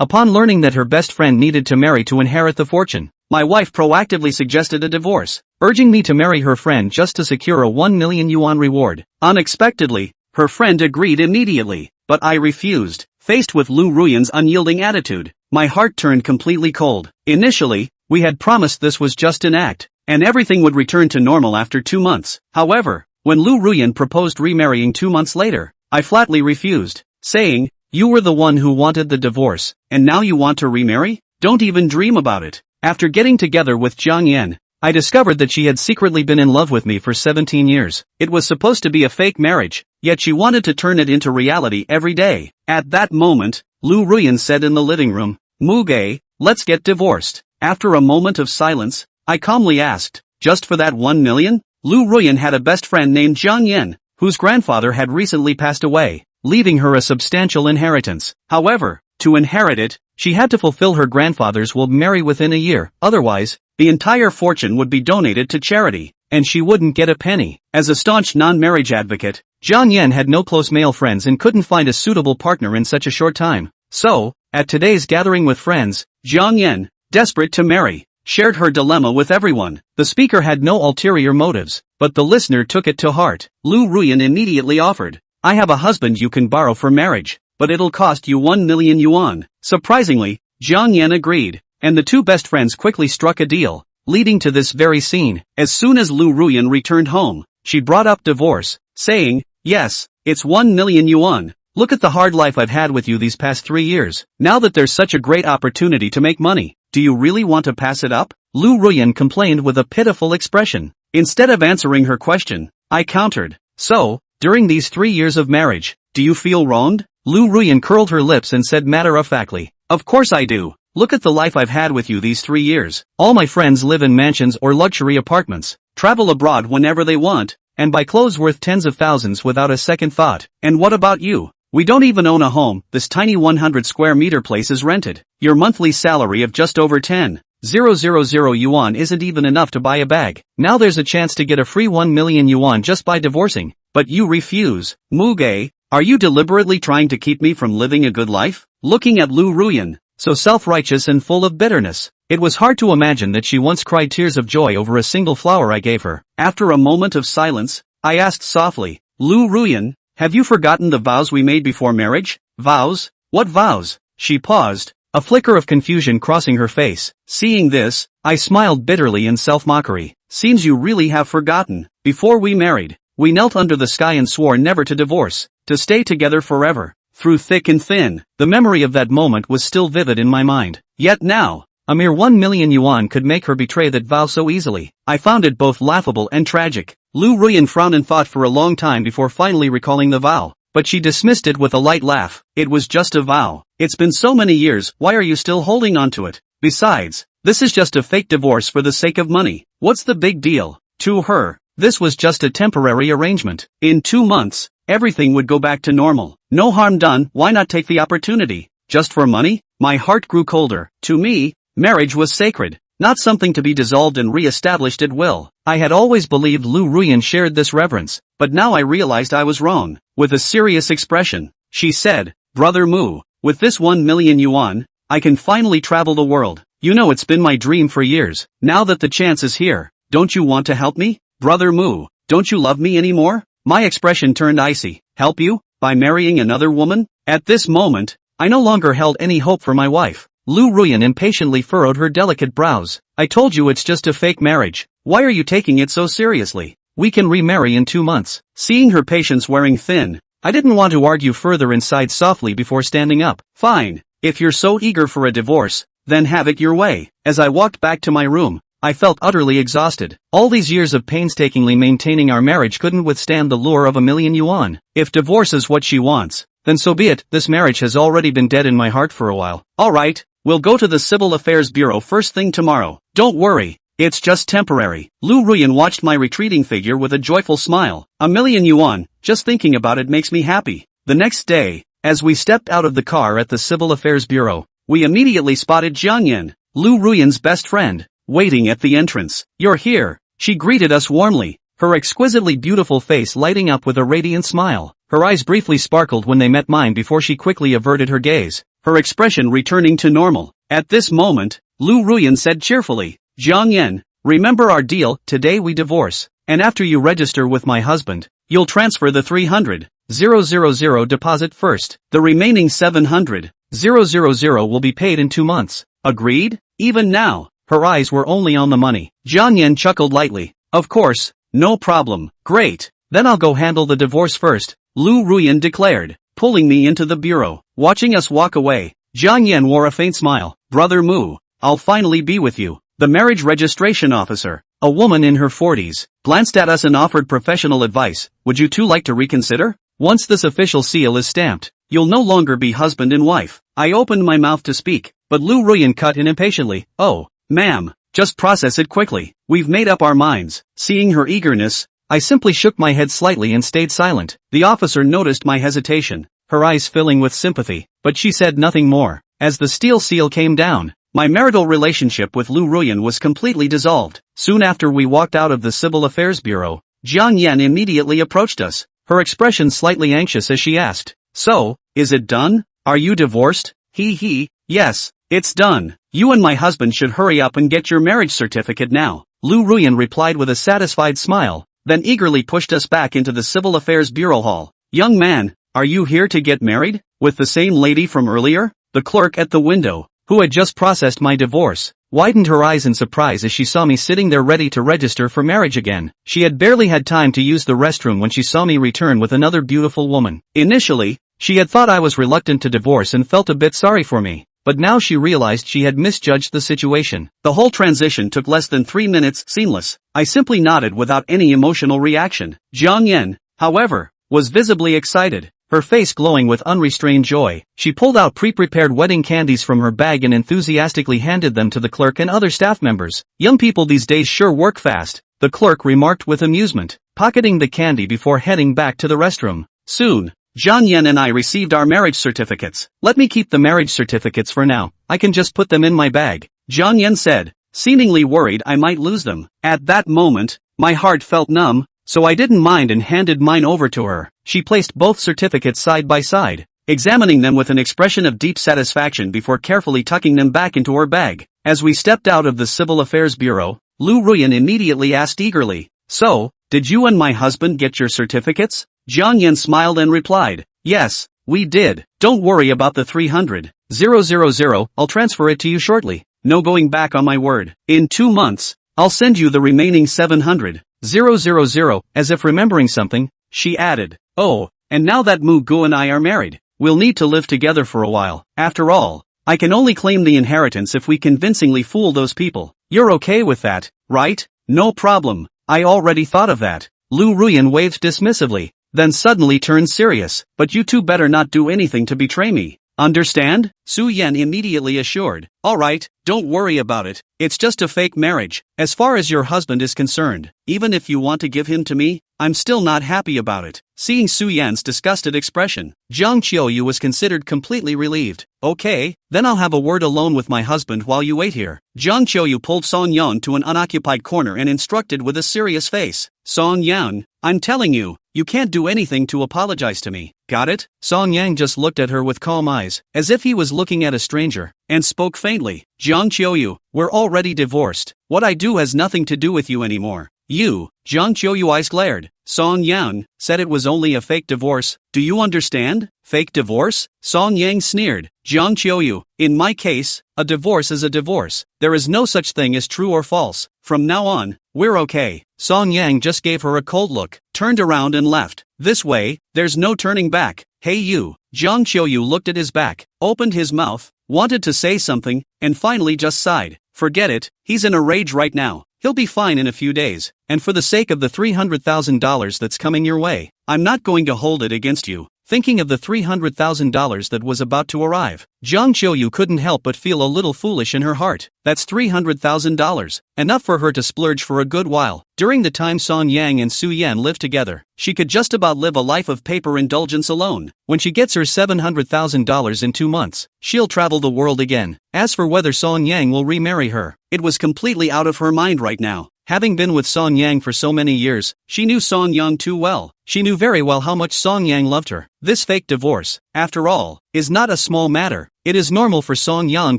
Upon learning that her best friend needed to marry to inherit the fortune, my wife proactively suggested a divorce, urging me to marry her friend just to secure a 1 million yuan reward. Unexpectedly, her friend agreed immediately, but I refused. Faced with Lu Ruyan's unyielding attitude, my heart turned completely cold. Initially, we had promised this was just an act, and everything would return to normal after 2 months. However, when Lu Ruyan proposed remarrying 2 months later, I flatly refused, saying, "You were the one who wanted the divorce, and now you want to remarry? Don't even dream about it." After getting together with Jiang Yan, I discovered that she had secretly been in love with me for 17 years. It was supposed to be a fake marriage, yet she wanted to turn it into reality every day. At that moment, Lu Ruyan said in the living room, "Muge, let's get divorced." After a moment of silence, I calmly asked, "Just for that 1 million? Lu Ruyan had a best friend named Jiang Yan, whose grandfather had recently passed away, leaving her a substantial inheritance. However, to inherit it, she had to fulfill her grandfather's will marry within a year, otherwise, the entire fortune would be donated to charity, and she wouldn't get a penny." As a staunch non-marriage advocate, Jiang Yan had no close male friends and couldn't find a suitable partner in such a short time. So, at today's gathering with friends, Jiang Yan, desperate to marry, shared her dilemma with everyone. The speaker had no ulterior motives, but the listener took it to heart. Lu Ruyan immediately offered, "I have a husband you can borrow for marriage, but it'll cost you 1 million yuan. Surprisingly, Jiang Yan agreed, and the two best friends quickly struck a deal, leading to this very scene. As soon as Lu Ruyan returned home, she brought up divorce, saying, "Yes, it's 1 million yuan. Look at the hard life I've had with you these past 3 years. Now that there's such a great opportunity to make money, do you really want to pass it up?" Lu Ruyan complained with a pitiful expression. Instead of answering her question, I countered, "So, during these 3 years of marriage, do you feel wronged?" Lu Ruyan curled her lips and said matter-of-factly, "Of course I do. Look at the life I've had with you these 3 years. All my friends live in mansions or luxury apartments, travel abroad whenever they want, and buy clothes worth tens of thousands without a second thought. And what about you? We don't even own a home. This tiny 100 square meter place is rented. Your monthly salary of just over 10,000 yuan isn't even enough to buy a bag. Now there's a chance to get a free 1 million yuan just by divorcing, but you refuse. Muge, are you deliberately trying to keep me from living a good life?" Looking at Lu Ruyan, so self-righteous and full of bitterness, it was hard to imagine that she once cried tears of joy over a single flower I gave her. After a moment of silence, I asked softly, "Lu Ruyan, have you forgotten the vows we made before marriage?" "Vows? What vows?" She paused, a flicker of confusion crossing her face. Seeing this, I smiled bitterly in self-mockery. "Seems you really have forgotten. Before we married, we knelt under the sky and swore never to divorce, to stay together forever, through thick and thin." The memory of that moment was still vivid in my mind. Yet now, a mere 1 million yuan could make her betray that vow so easily. I found it both laughable and tragic. Lu Ruyan frowned and thought for a long time before finally recalling the vow, but she dismissed it with a light laugh. "It was just a vow. It's been so many years, why are you still holding on to it? Besides, this is just a fake divorce for the sake of money. What's the big deal?" To her, this was just a temporary arrangement. In 2 months, everything would go back to normal. No harm done, why not take the opportunity? Just for money? My heart grew colder. To me, marriage was sacred, not something to be dissolved and re-established at will. I had always believed Lu Ruyan shared this reverence, but now I realized I was wrong. With a serious expression, she said, "Brother Mu, with this 1 million yuan, I can finally travel the world. You know it's been my dream for years. Now that the chance is here, don't you want to help me? Brother Mu, don't you love me anymore?" My expression turned icy. "Help you? By marrying another woman?" At this moment, I no longer held any hope for my wife. Lu Ruyan impatiently furrowed her delicate brows. "I told you it's just a fake marriage. Why are you taking it so seriously? We can remarry in 2 months. Seeing her patience wearing thin, I didn't want to argue further and sighed softly before standing up. "Fine, if you're so eager for a divorce, then have it your way." As I walked back to my room, I felt utterly exhausted. All these years of painstakingly maintaining our marriage couldn't withstand the lure of 1 million yuan. If divorce is what she wants, then so be it. This marriage has already been dead in my heart for a while. "Alright, we'll go to the Civil Affairs Bureau first thing tomorrow. Don't worry, it's just temporary." Lu Ruyan watched my retreating figure with a joyful smile. 1 million yuan, just thinking about it makes me happy. The next day, as we stepped out of the car at the Civil Affairs Bureau, we immediately spotted Jiang Yan, Lu Ruyan's best friend, waiting at the entrance. "You're here," she greeted us warmly, her exquisitely beautiful face lighting up with a radiant smile. Her eyes briefly sparkled when they met mine before she quickly averted her gaze. her expression returning to normal. At this moment, Lu Ruyan said cheerfully, Jiang Yan, remember our deal, today we divorce, and after you register with my husband, you'll transfer the 300,000 deposit first. The remaining 700,000 will be paid in 2 months. Agreed? Even now, her eyes were only on the money. Jiang Yan chuckled lightly. Of course, no problem. Great. Then I'll go handle the divorce first, Lu Ruyan declared, pulling me into the bureau. Watching us walk away, Jiang Yan wore a faint smile. Brother Mu, I'll finally be with you. The marriage registration officer, a woman in her 40s, glanced at us and offered professional advice. Would you two like to reconsider? Once this official seal is stamped, you'll no longer be husband and wife. I opened my mouth to speak, but Lu Ruyan cut in impatiently. Oh, ma'am, just process it quickly. We've made up our minds. Seeing her eagerness, I simply shook my head slightly and stayed silent. The officer noticed my hesitation, her eyes filling with sympathy, but she said nothing more. As the steel seal came down, my marital relationship with Lu Ruyan was completely dissolved. Soon after we walked out of the Civil Affairs Bureau, Jiang Yan immediately approached us, her expression slightly anxious as she asked, So, is it done? Are you divorced? Yes, it's done. You and my husband should hurry up and get your marriage certificate now. Lu Ruyan replied with a satisfied smile, then eagerly pushed us back into the Civil Affairs Bureau hall. Young man, are you here to get married? With the same lady from earlier? The clerk at the window, who had just processed my divorce, widened her eyes in surprise as she saw me sitting there ready to register for marriage again. She had barely had time to use the restroom when she saw me return with another beautiful woman. Initially, she had thought I was reluctant to divorce and felt a bit sorry for me, but now she realized she had misjudged the situation. The whole transition took less than 3 minutes, seamless. I simply nodded without any emotional reaction. Jiang Yan, however, was visibly excited, her face glowing with unrestrained joy. She pulled out pre-prepared wedding candies from her bag and enthusiastically handed them to the clerk and other staff members. Young people these days sure work fast, the clerk remarked with amusement, pocketing the candy before heading back to the restroom. Soon, Jiang Yan and I received our marriage certificates. Let me keep the marriage certificates for now, I can just put them in my bag, Jiang Yan said, seemingly worried I might lose them. At that moment, my heart felt numb, so I didn't mind and handed mine over to her. She placed both certificates side by side, examining them with an expression of deep satisfaction before carefully tucking them back into her bag. As we stepped out of the Civil Affairs Bureau, Lu Ruyan immediately asked eagerly, So, did you and my husband get your certificates? Jiang Yan smiled and replied, Yes, we did. Don't worry about the 300,000, I'll transfer it to you shortly. No going back on my word. In 2 months, I'll send you the remaining 700,000, as if remembering something, she added. Oh, and now that Mu Gu and I are married, we'll need to live together for a while. After all, I can only claim the inheritance if we convincingly fool those people. You're okay with that, right? No problem. I already thought of that. Lu Ruyan waved dismissively, then suddenly turned serious. But you two better not do anything to betray me. Understand? Su Yan immediately assured. Alright, don't worry about it. It's just a fake marriage. As far as your husband is concerned, even if you want to give him to me, I'm still not happy about it. Seeing Su Yan's disgusted expression, Jiang Qiuyu was considered completely relieved. Okay, then I'll have a word alone with my husband while you wait here. Jiang Qiuyu pulled Song Yan to an unoccupied corner and instructed with a serious face. Song Yan, I'm telling you, you can't do anything to apologize to me. Got it? Song Yang just looked at her with calm eyes, as if he was looking at a stranger, and spoke faintly. Jiang Qiuyu, we're already divorced. What I do has nothing to do with you anymore. You, Jiang Qiuyu eyes glared. Song Yang said it was only a fake divorce. Do you understand? Fake divorce? Song Yang sneered. Jiang Qiuyu, in my case, a divorce is a divorce. There is no such thing as true or false. From now on, we're okay. Song Yang just gave her a cold look, turned around and left. This way, there's no turning back. Hey you. Jiang Qiuyu looked at his back, opened his mouth, wanted to say something, and finally just sighed. Forget it, he's in a rage right now. He'll be fine in a few days, and for the sake of the $300,000 that's coming your way, I'm not going to hold it against you. Thinking of the $300,000 that was about to arrive, Jiang Qiuyu couldn't help but feel a little foolish in her heart. That's $300,000, enough for her to splurge for a good while. During the time Song Yang and Su Yan lived together, she could just about live a life of paper indulgence alone. When she gets her $700,000 in 2 months, she'll travel the world again. As for whether Song Yang will remarry her, it was completely out of her mind right now. Having been with Song Yang for so many years, she knew Song Yang too well. She knew very well how much Song Yang loved her. This fake divorce, after all, is not a small matter. It is normal for Song Yang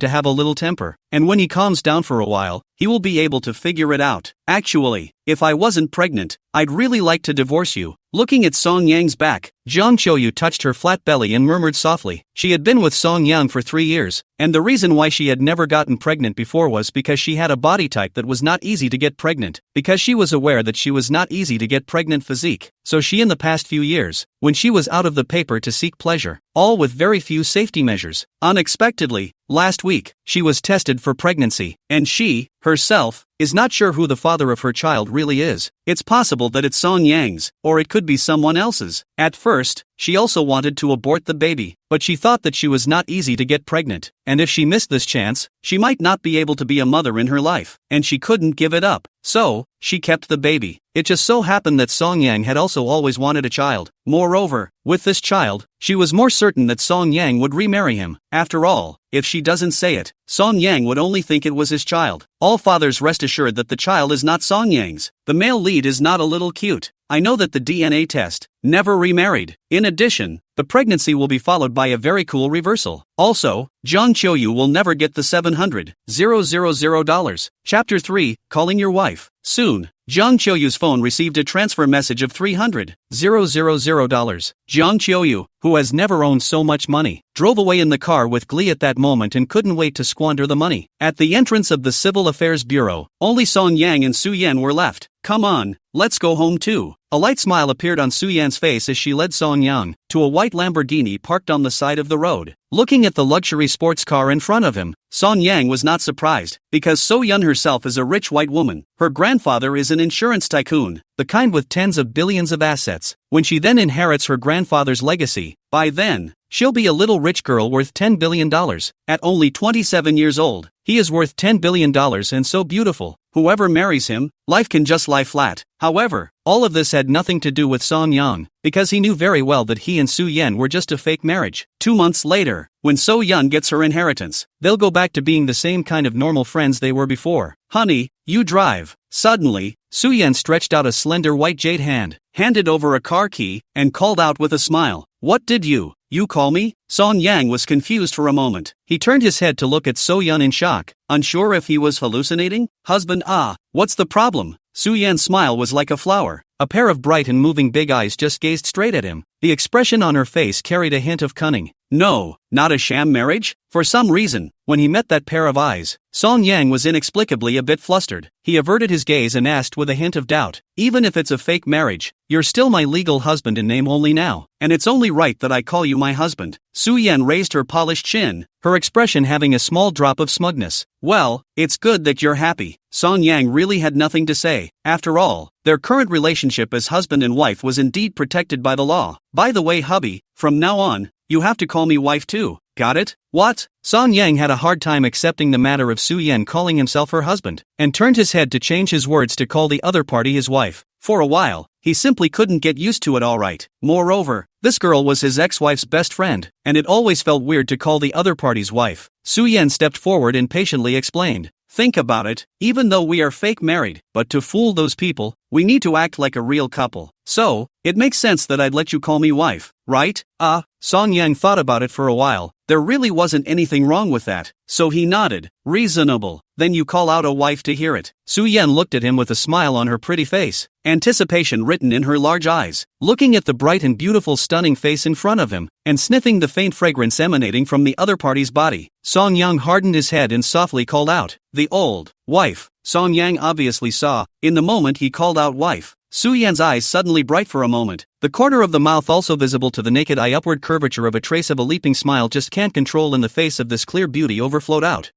to have a little temper, and when he calms down for a while, he will be able to figure it out. Actually, if I wasn't pregnant, I'd really like to divorce you. Looking at Song Yang's back, Jiang Qiuyu touched her flat belly and murmured softly. She had been with Song Yang for 3 years, and the reason why she had never gotten pregnant before was because she had a body type that was not easy to get pregnant, because she was aware that she was not easy to get pregnant physique. So she in the past few years, when she was out of the paper to seek pleasure, all with very few safety measures, unexpectedly, last week, she was tested for pregnancy, and she, herself, is not sure who the father of her child really is. It's possible that it's Song Yang's, or it could be someone else's. At first, she also wanted to abort the baby, but she thought that she was not easy to get pregnant, and if she missed this chance, she might not be able to be a mother in her life, and she couldn't give it up. So, she kept the baby. It just so happened that Song Yang had also always wanted a child. Moreover, with this child, she was more certain that Song Yang would remarry him. After all, if she doesn't say it, Song Yang would only think it was his child. All fathers rest assured that the child is not Song Yang's. The male lead is not a little cute. I know that the DNA test, never remarried. In addition, the pregnancy will be followed by a very cool reversal. Also, Jiang Qiuyu will never get the $700,000. Chapter 3, Calling Your Wife. Soon, Jiang Qiuyu's phone received a transfer message of $300,000. Jiang Qiuyu, who has never owned so much money, drove away in the car with glee at that moment and couldn't wait to squander the money. At the entrance of the Civil Affairs Bureau, only Song Yang and Su Yan were left. Come on, let's go home too. A light smile appeared on Su Yan's face as she led Song Yang to a white Lamborghini parked on the side of the road. Looking at the luxury sports car in front of him, Song Yang was not surprised, because So Yun herself is a rich white woman. Her grandfather is an insurance tycoon, the kind with tens of billions of assets. When she then inherits her grandfather's legacy, by then, she'll be a little rich girl worth $10 billion. At only 27 years old, he is worth $10 billion and so beautiful. Whoever marries him, life can just lie flat. However, all of this had nothing to do with Song Yang, because he knew very well that he and Su Yan were just a fake marriage. 2 months later, when So Yun gets her inheritance, they'll go back to being the same kind of normal friends they were before. Honey, you drive. Suddenly, Su Yan stretched out a slender white jade hand, handed over a car key, and called out with a smile, "What did you call me?" Song Yang was confused for a moment. He turned his head to look at So Yun in shock, unsure if he was hallucinating. Husband, what's the problem? Su Yan's smile was like a flower. A pair of bright and moving big eyes just gazed straight at him. The expression on her face carried a hint of cunning. No, not a sham marriage? For some reason, when he met that pair of eyes, Song Yang was inexplicably a bit flustered. He averted his gaze and asked with a hint of doubt, "Even if it's a fake marriage, you're still my legal husband in name only now, and it's only right that I call you my husband." Su Yan raised her polished chin, her expression having a small drop of smugness. "Well, it's good that you're happy." Song Yang really had nothing to say. After all, their current relationship as husband and wife was indeed protected by the law. "By the way, hubby, from now on, you have to call me wife too. Got it?" "What?" Song Yang had a hard time accepting the matter of Su Yan calling himself her husband, and turned his head to change his words to call the other party his wife. For a while, he simply couldn't get used to it alright. Moreover, this girl was his ex-wife's best friend, and it always felt weird to call the other party's wife. Su Yan stepped forward and patiently explained, "Think about it, even though we are fake married, but to fool those people, we need to act like a real couple. So, it makes sense that I'd let you call me wife, right?" Song Yang thought about it for a while. There really wasn't anything wrong with that, so he nodded. "Reasonable. Then you call out a wife to hear it." Su Yan looked at him with a smile on her pretty face, anticipation written in her large eyes. Looking at the bright and beautiful stunning face in front of him, and sniffing the faint fragrance emanating from the other party's body, Song Yang hardened his head and softly called out, "The old wife." Song Yang obviously saw, in the moment he called out wife, Su Yan's eyes suddenly bright for a moment, the corner of the mouth also visible to the naked eye upward curvature of a trace of a leaping smile just can't control in the face of this clear beauty overflowed out.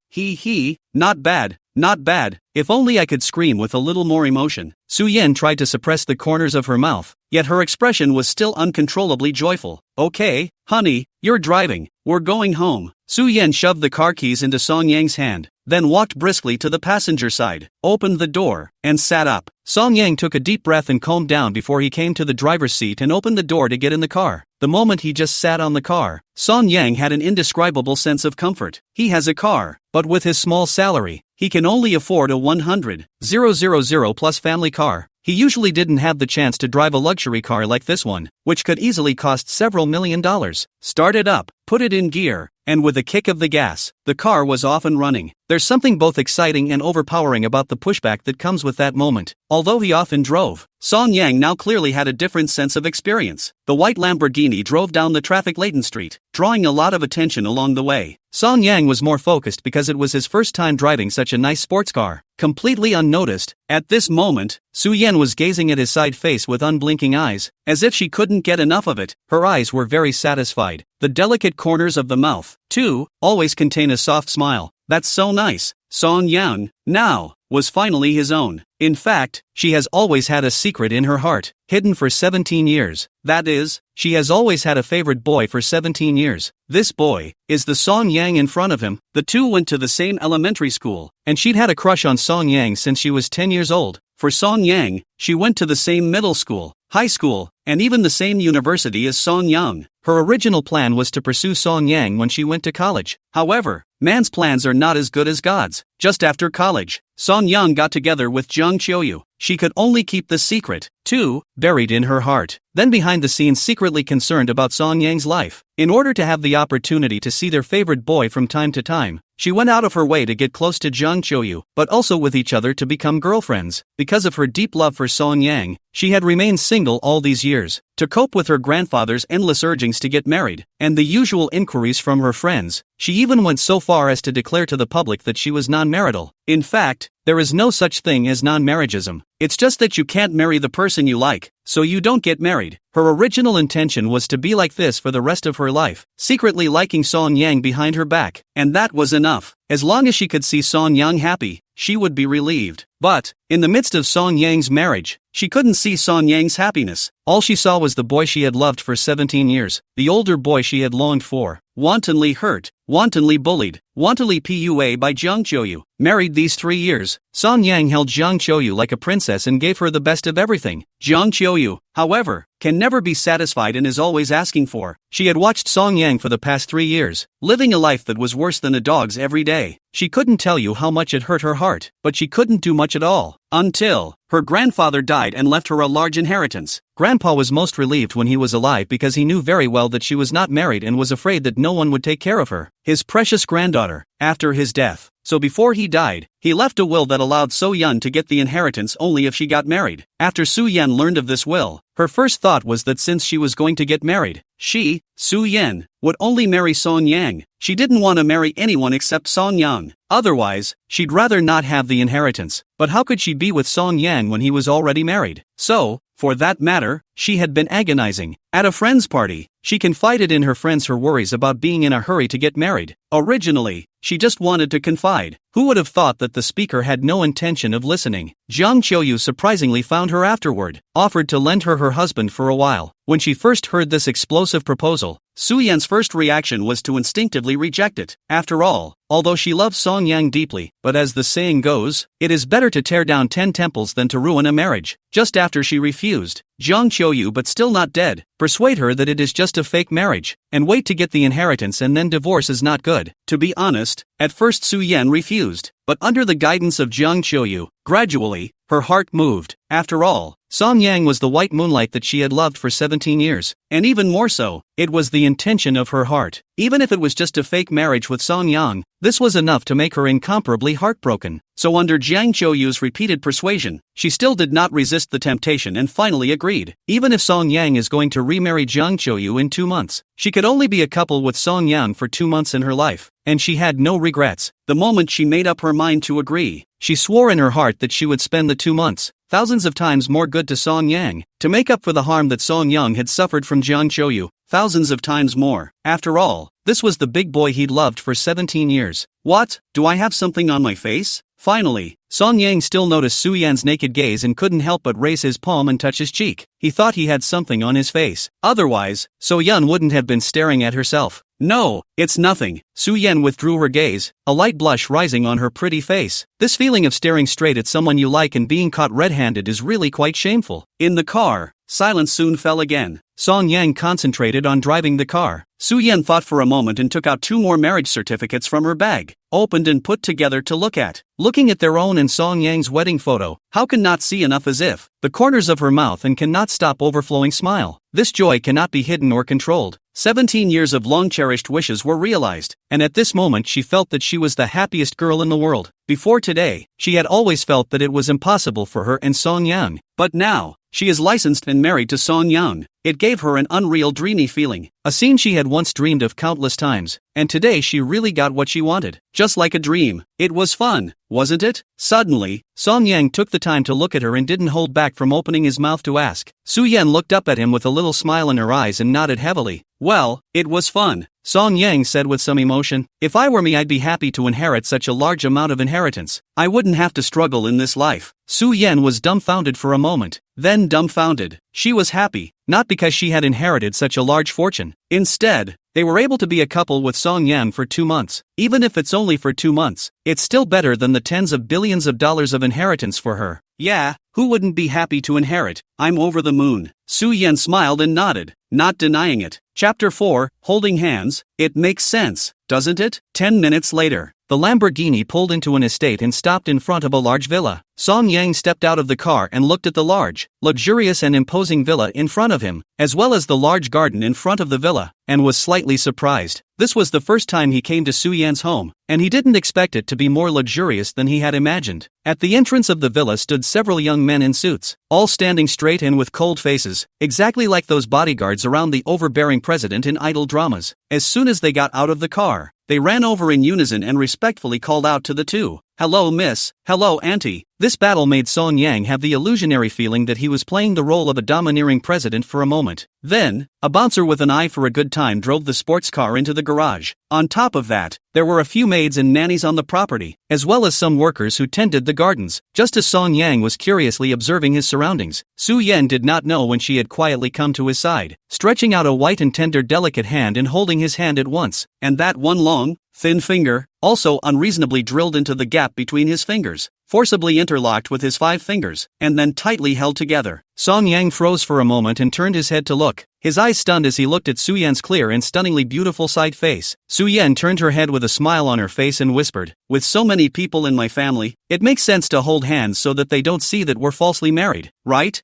Not bad, not bad, if only I could scream with a little more emotion." Su Yan tried to suppress the corners of her mouth, yet her expression was still uncontrollably joyful. "Okay, honey, you're driving, we're going home." Su Yan shoved the car keys into Song Yang's hand, then walked briskly to the passenger side, opened the door, and sat up. Song Yang took a deep breath and calmed down before he came to the driver's seat and opened the door to get in the car. The moment he just sat on the car, Song Yang had an indescribable sense of comfort. He has a car, but with his small salary, he can only afford a $100,000 plus family car. He usually didn't have the chance to drive a luxury car like this one, which could easily cost several $1,000,000. Start it up, put it in gear, and with a kick of the gas, the car was off and running. There's something both exciting and overpowering about the pushback that comes with that moment. Although he often drove, Song Yang now clearly had a different sense of experience. The white Lamborghini drove down the traffic-laden street, drawing a lot of attention along the way. Song Yang was more focused because it was his first time driving such a nice sports car. Completely unnoticed, at this moment, Su Yan was gazing at his side face with unblinking eyes, as if she couldn't get enough of it. Her eyes were very satisfied. The delicate corners of the mouth, too, always contain a soft smile. That's so nice. Song Yang, now, was finally his own. In fact, she has always had a secret in her heart, hidden for 17 years. That is, she has always had a favorite boy for 17 years. This boy is the Song Yang in front of him. The two went to the same elementary school, and she'd had a crush on Song Yang since she was 10 years old. For Song Yang, she went to the same middle school, high school, and even the same university as Song Yang. Her original plan was to pursue Song Yang when she went to college. However, man's plans are not as good as God's. Just after college, Song Yang got together with Jiang Qiuyu. She could only keep the secret, too, buried in her heart. Then behind the scenes secretly concerned about Song Yang's life. In order to have the opportunity to see their favorite boy from time to time, she went out of her way to get close to Jiang Qiuyu, but also with each other to become girlfriends. Because of her deep love for Song Yang, she had remained single all these years. To cope with her grandfather's endless urgings to get married, and the usual inquiries from her friends, she even went so far as to declare to the public that she was non-marital. In fact, there is no such thing as non-marriageism. It's just that you can't marry the person you like, so you don't get married. Her original intention was to be like this for the rest of her life, secretly liking Song Yang behind her back, and that was enough. As long as she could see Song Yang happy, she would be relieved. But, in the midst of Song Yang's marriage, she couldn't see Song Yang's happiness. All she saw was the boy she had loved for 17 years, the older boy she had longed for, wantonly hurt, wantonly bullied, wantonly PUA by Jiang Qiuyu. Married these 3 years, Song Yang held Jiang Qiuyu like a princess and gave her the best of everything. Jiang Qiuyu, however, can never be satisfied and is always asking for. She had watched Song Yang for the past 3 years, living a life that was worse than a dog's every day. She couldn't tell you how much it hurt her heart, but she couldn't do much at all. Until her grandfather died and left her a large inheritance. Grandpa was most relieved when he was alive because he knew very well that she was not married and was afraid that no one would take care of her, his precious granddaughter, after his death. So before he died, he left a will that allowed Su Yan to get the inheritance only if she got married. After Su Yan learned of this will, her first thought was that since she was going to get married, she, Su Yan, would only marry Song Yang. She didn't want to marry anyone except Song Yang. Otherwise, she'd rather not have the inheritance. But how could she be with Song Yang when he was already married? So, for that matter, she had been agonizing. At a friend's party, she confided in her friends her worries about being in a hurry to get married. Originally, she just wanted to confide. Who would have thought that the speaker had no intention of listening? Jiang Qiuyu surprisingly found her afterward, offered to lend her husband for a while. When she first heard this explosive proposal, Su Yan's first reaction was to instinctively reject it. After all, although she loved Song Yang deeply, but as the saying goes, it is better to tear down 10 temples than to ruin a marriage. Just after she refused, Jiang Qiuyu, but still not dead, persuade her that it is just a fake marriage, and wait to get the inheritance and then divorce is not good. To be honest, at first Su Yan refused, but under the guidance of Jiang Qiuyu, gradually, her heart moved. After all, Song Yang was the white moonlight that she had loved for 17 years, and even more so, it was the intention of her heart. Even if it was just a fake marriage with Song Yang, this was enough to make her incomparably heartbroken. So under Jiang Qiuyu's repeated persuasion, she still did not resist the temptation and finally agreed. Even if Song Yang is going to remarry Jiang Qiuyu in 2 months, she could only be a couple with Song Yang for 2 months in her life, and she had no regrets. The moment she made up her mind to agree, she swore in her heart that she would spend the 2 months, thousands of times more good to Song Yang, to make up for the harm that Song Yang had suffered from Jiang Qiuyu, thousands of times more. After all, this was the big boy he'd loved for 17 years. What? Do I have something on my face? Finally, Song Yang still noticed Su Yan's naked gaze and couldn't help but raise his palm and touch his cheek. He thought he had something on his face. Otherwise, Su Yan wouldn't have been staring at herself. No, it's nothing. Su Yan withdrew her gaze, a light blush rising on her pretty face. This feeling of staring straight at someone you like and being caught red-handed is really quite shameful. In the car, silence soon fell again. Song Yang concentrated on driving the car. Su Yan thought for a moment and took out 2 more marriage certificates from her bag, opened and put together to look at. Looking at their own and Song Yang's wedding photo, how can not see enough as if the corners of her mouth and cannot stop overflowing smile. This joy cannot be hidden or controlled. 17 years of long-cherished wishes were realized, and at this moment she felt that she was the happiest girl in the world. Before today, she had always felt that it was impossible for her and Song Yang, but now, she is licensed and married to Song Yang. It gave her an unreal dreamy feeling, a scene she had once dreamed of countless times, and today she really got what she wanted. Just like a dream. It was fun, wasn't it? Suddenly, Song Yang took the time to look at her and didn't hold back from opening his mouth to ask. Su Yan looked up at him with a little smile in her eyes and nodded heavily. Well, it was fun, Song Yang said with some emotion. If I were me, I'd be happy to inherit such a large amount of inheritance. I wouldn't have to struggle in this life. Su Yan was dumbfounded for a moment, then dumbfounded. She was happy, not because she had inherited such a large fortune. Instead, they were able to be a couple with Song Yan for 2 months. Even if it's only for 2 months, it's still better than the tens of billions of dollars of inheritance for her. Yeah, who wouldn't be happy to inherit? I'm over the moon. Su Yan smiled and nodded, not denying it. Chapter 4, Holding Hands. It makes sense, doesn't it? 10 minutes later, the Lamborghini pulled into an estate and stopped in front of a large villa. Song Yang stepped out of the car and looked at the large, luxurious and imposing villa in front of him, as well as the large garden in front of the villa, and was slightly surprised. This was the first time he came to Su Yan's home, and he didn't expect it to be more luxurious than he had imagined. At the entrance of the villa stood several young men in suits, all standing straight and with cold faces, exactly like those bodyguards around the overbearing president in idol dramas. As soon as they got out of the car, they ran over in unison and respectfully called out to the two. Hello miss, hello auntie. This battle made Song Yang have the illusionary feeling that he was playing the role of a domineering president for a moment. Then, a bouncer with an eye for a good time drove the sports car into the garage. On top of that, there were a few maids and nannies on the property, as well as some workers who tended the gardens. Just as Song Yang was curiously observing his surroundings, Su Yan did not know when she had quietly come to his side, stretching out a white and tender delicate hand and holding his hand at once, and that one long, thin finger, also unreasonably drilled into the gap between his fingers, forcibly interlocked with his 5 fingers, and then tightly held together. Song Yang froze for a moment and turned his head to look, his eyes stunned as he looked at Su Yan's clear and stunningly beautiful side face. Su Yan turned her head with a smile on her face and whispered, with so many people in my family, it makes sense to hold hands so that they don't see that we're falsely married, right?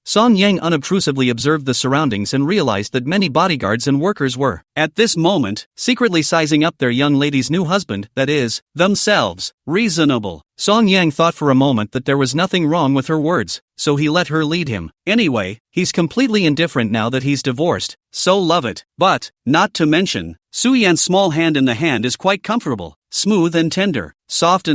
Song Yang unobtrusively observed the surroundings and realized that many bodyguards and workers were, at this moment, secretly sizing up their young lady's new husband, that is, themselves. Reasonable. Song Yang thought for a moment that there was nothing wrong with her words, so he let her lead him. Anyway, he's completely indifferent now that he's divorced, so love it. But, not to mention, Su Yan's small hand in the hand is quite comfortable, smooth and tender, soft,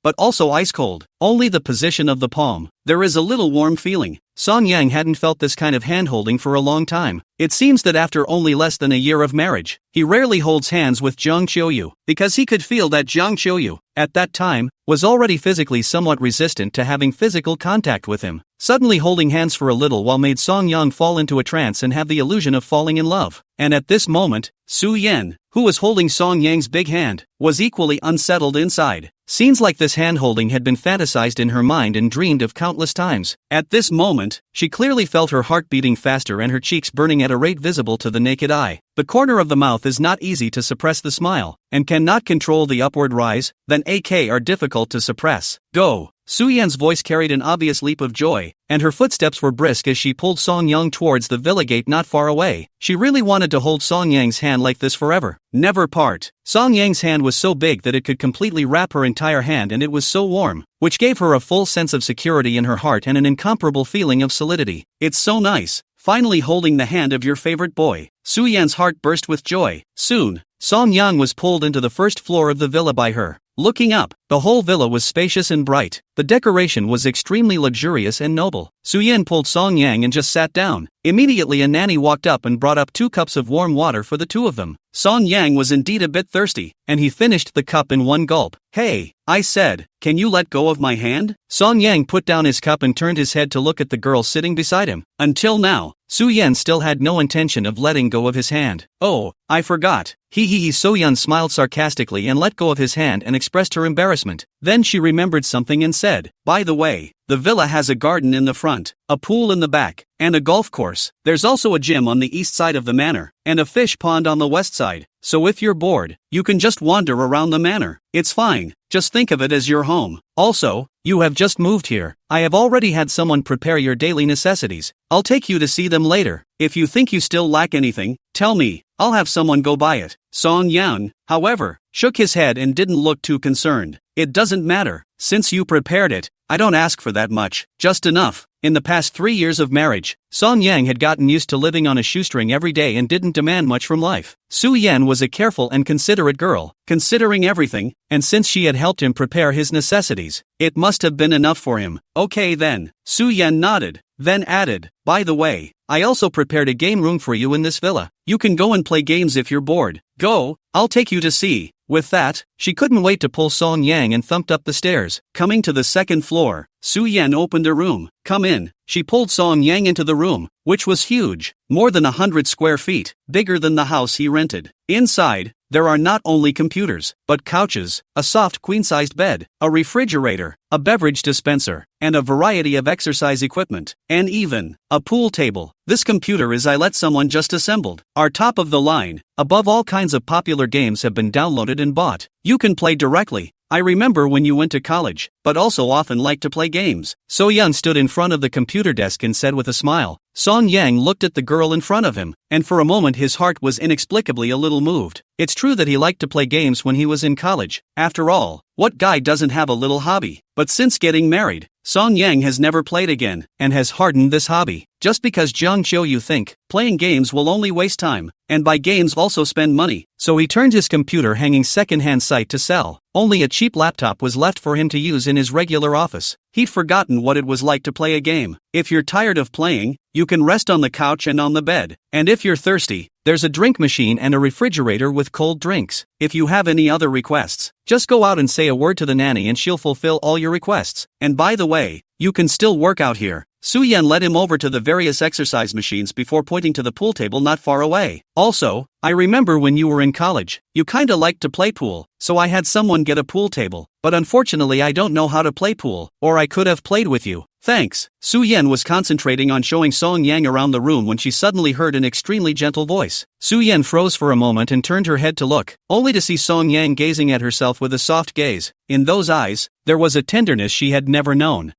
but also ice cold. Only the position of the palm, there is a little warm feeling. Song Yang hadn't felt this kind of hand-holding for a long time. It seems that after only less than a year of marriage, he rarely holds hands with Jiang Qiuyu, because he could feel that Jiang Qiuyu, at that time, was already physically somewhat resistant to having physical contact with him. Suddenly holding hands for a little while made Song Yang fall into a trance and have the illusion of falling in love. And at this moment, Su Yan, who was holding Song Yang's big hand, was equally unsettled inside. Scenes like this hand-holding had been fantasized in her mind and dreamed of countless times. At this moment, she clearly felt her heart beating faster and her cheeks burning at a rate visible to the naked eye. The corner of the mouth is not easy to suppress the smile, and cannot control the upward rise, then are difficult to suppress. Go! Su Yan's voice carried an obvious leap of joy, and her footsteps were brisk as she pulled Song Yang towards the villa gate not far away. She really wanted to hold Song Yang's hand like this forever. Never part. Song Yang's hand was so big that it could completely wrap her entire hand, and it was so warm, which gave her a full sense of security in her heart and an incomparable feeling of solidity. It's so nice, finally holding the hand of your favorite boy. Su Yan's heart burst with joy. Soon, Song Yang was pulled into the first floor of the villa by her. Looking up, the whole villa was spacious and bright. The decoration was extremely luxurious and noble. Su Yan pulled Song Yang and just sat down. Immediately a nanny walked up and brought up 2 cups of warm water for the two of them. Song Yang was indeed a bit thirsty, and he finished the cup in one gulp. Hey, I said, can you let go of my hand? Song Yang put down his cup and turned his head to look at the girl sitting beside him. Until now, Su Yan still had no intention of letting go of his hand. Oh, I forgot. Su Yan smiled sarcastically and let go of his hand and expressed her embarrassment. embarrassment. Then she remembered something and said, "By the way, the villa has a garden in the front, a pool in the back, and a golf course. There's also a gym on the east side of the manor, and a fish pond on the west side. So if you're bored, you can just wander around the manor. It's fine, just think of it as your home. Also, you have just moved here. I have already had someone prepare your daily necessities. I'll take you to see them later. If you think you still lack anything, tell me. I'll have someone go buy it." Song Yan, however, shook his head and didn't look too concerned. "It doesn't matter. Since you prepared it, I don't ask for that much, just enough." In the past 3 years of marriage, Song Yang had gotten used to living on a shoestring every day and didn't demand much from life. Su Yan was a careful and considerate girl, considering everything, and since she had helped him prepare his necessities, it must have been enough for him. "Okay then." Su Yan nodded, then added, "By the way, I also prepared a game room for you in this villa. You can go and play games if you're bored. Go, I'll take you to see." With that, she couldn't wait to pull Song Yang and thumped up the stairs. Coming to the second floor, Su Yan opened a room. "Come in." She pulled Song Yang into the room, which was huge, more than 100 square feet, bigger than the house he rented. Inside, there are not only computers, but couches, a soft queen-sized bed, a refrigerator, a beverage dispenser, and a variety of exercise equipment, and even a pool table. This computer is I let someone just assembled. Are top of the line. Above all kinds of popular games have been downloaded and bought. You can play directly. I remember when you went to college, but also often liked to play games. So Yan stood in front of the computer desk and said with a smile. Song Yang looked at the girl in front of him, and for a moment his heart was inexplicably a little moved. It's true that he liked to play games when he was in college. After all, what guy doesn't have a little hobby? But since getting married, Song Yang has never played again, and has hardened this hobby. Just because Jiang Qiuyu think playing games will only waste time, and buy games also spend money, so he turned his computer hanging second-hand site to sell. Only a cheap laptop was left for him to use in his regular office. He'd forgotten what it was like to play a game. If you're tired of playing, you can rest on the couch and on the bed. And if you're thirsty, there's a drink machine and a refrigerator with cold drinks. If you have any other requests, just go out and say a word to the nanny and she'll fulfill all your requests. And by the way, you can still work out here. Su Yan led him over to the various exercise machines before pointing to the pool table not far away. Also, I remember when you were in college, you kinda liked to play pool, so I had someone get a pool table. But unfortunately I don't know how to play pool, or I could have played with you. Thanks. Su Yan was concentrating on showing Song Yang around the room when she suddenly heard an extremely gentle voice. Su Yan froze for a moment and turned her head to look, only to see Song Yang gazing at herself with a soft gaze. In those eyes, there was a tenderness she had never known.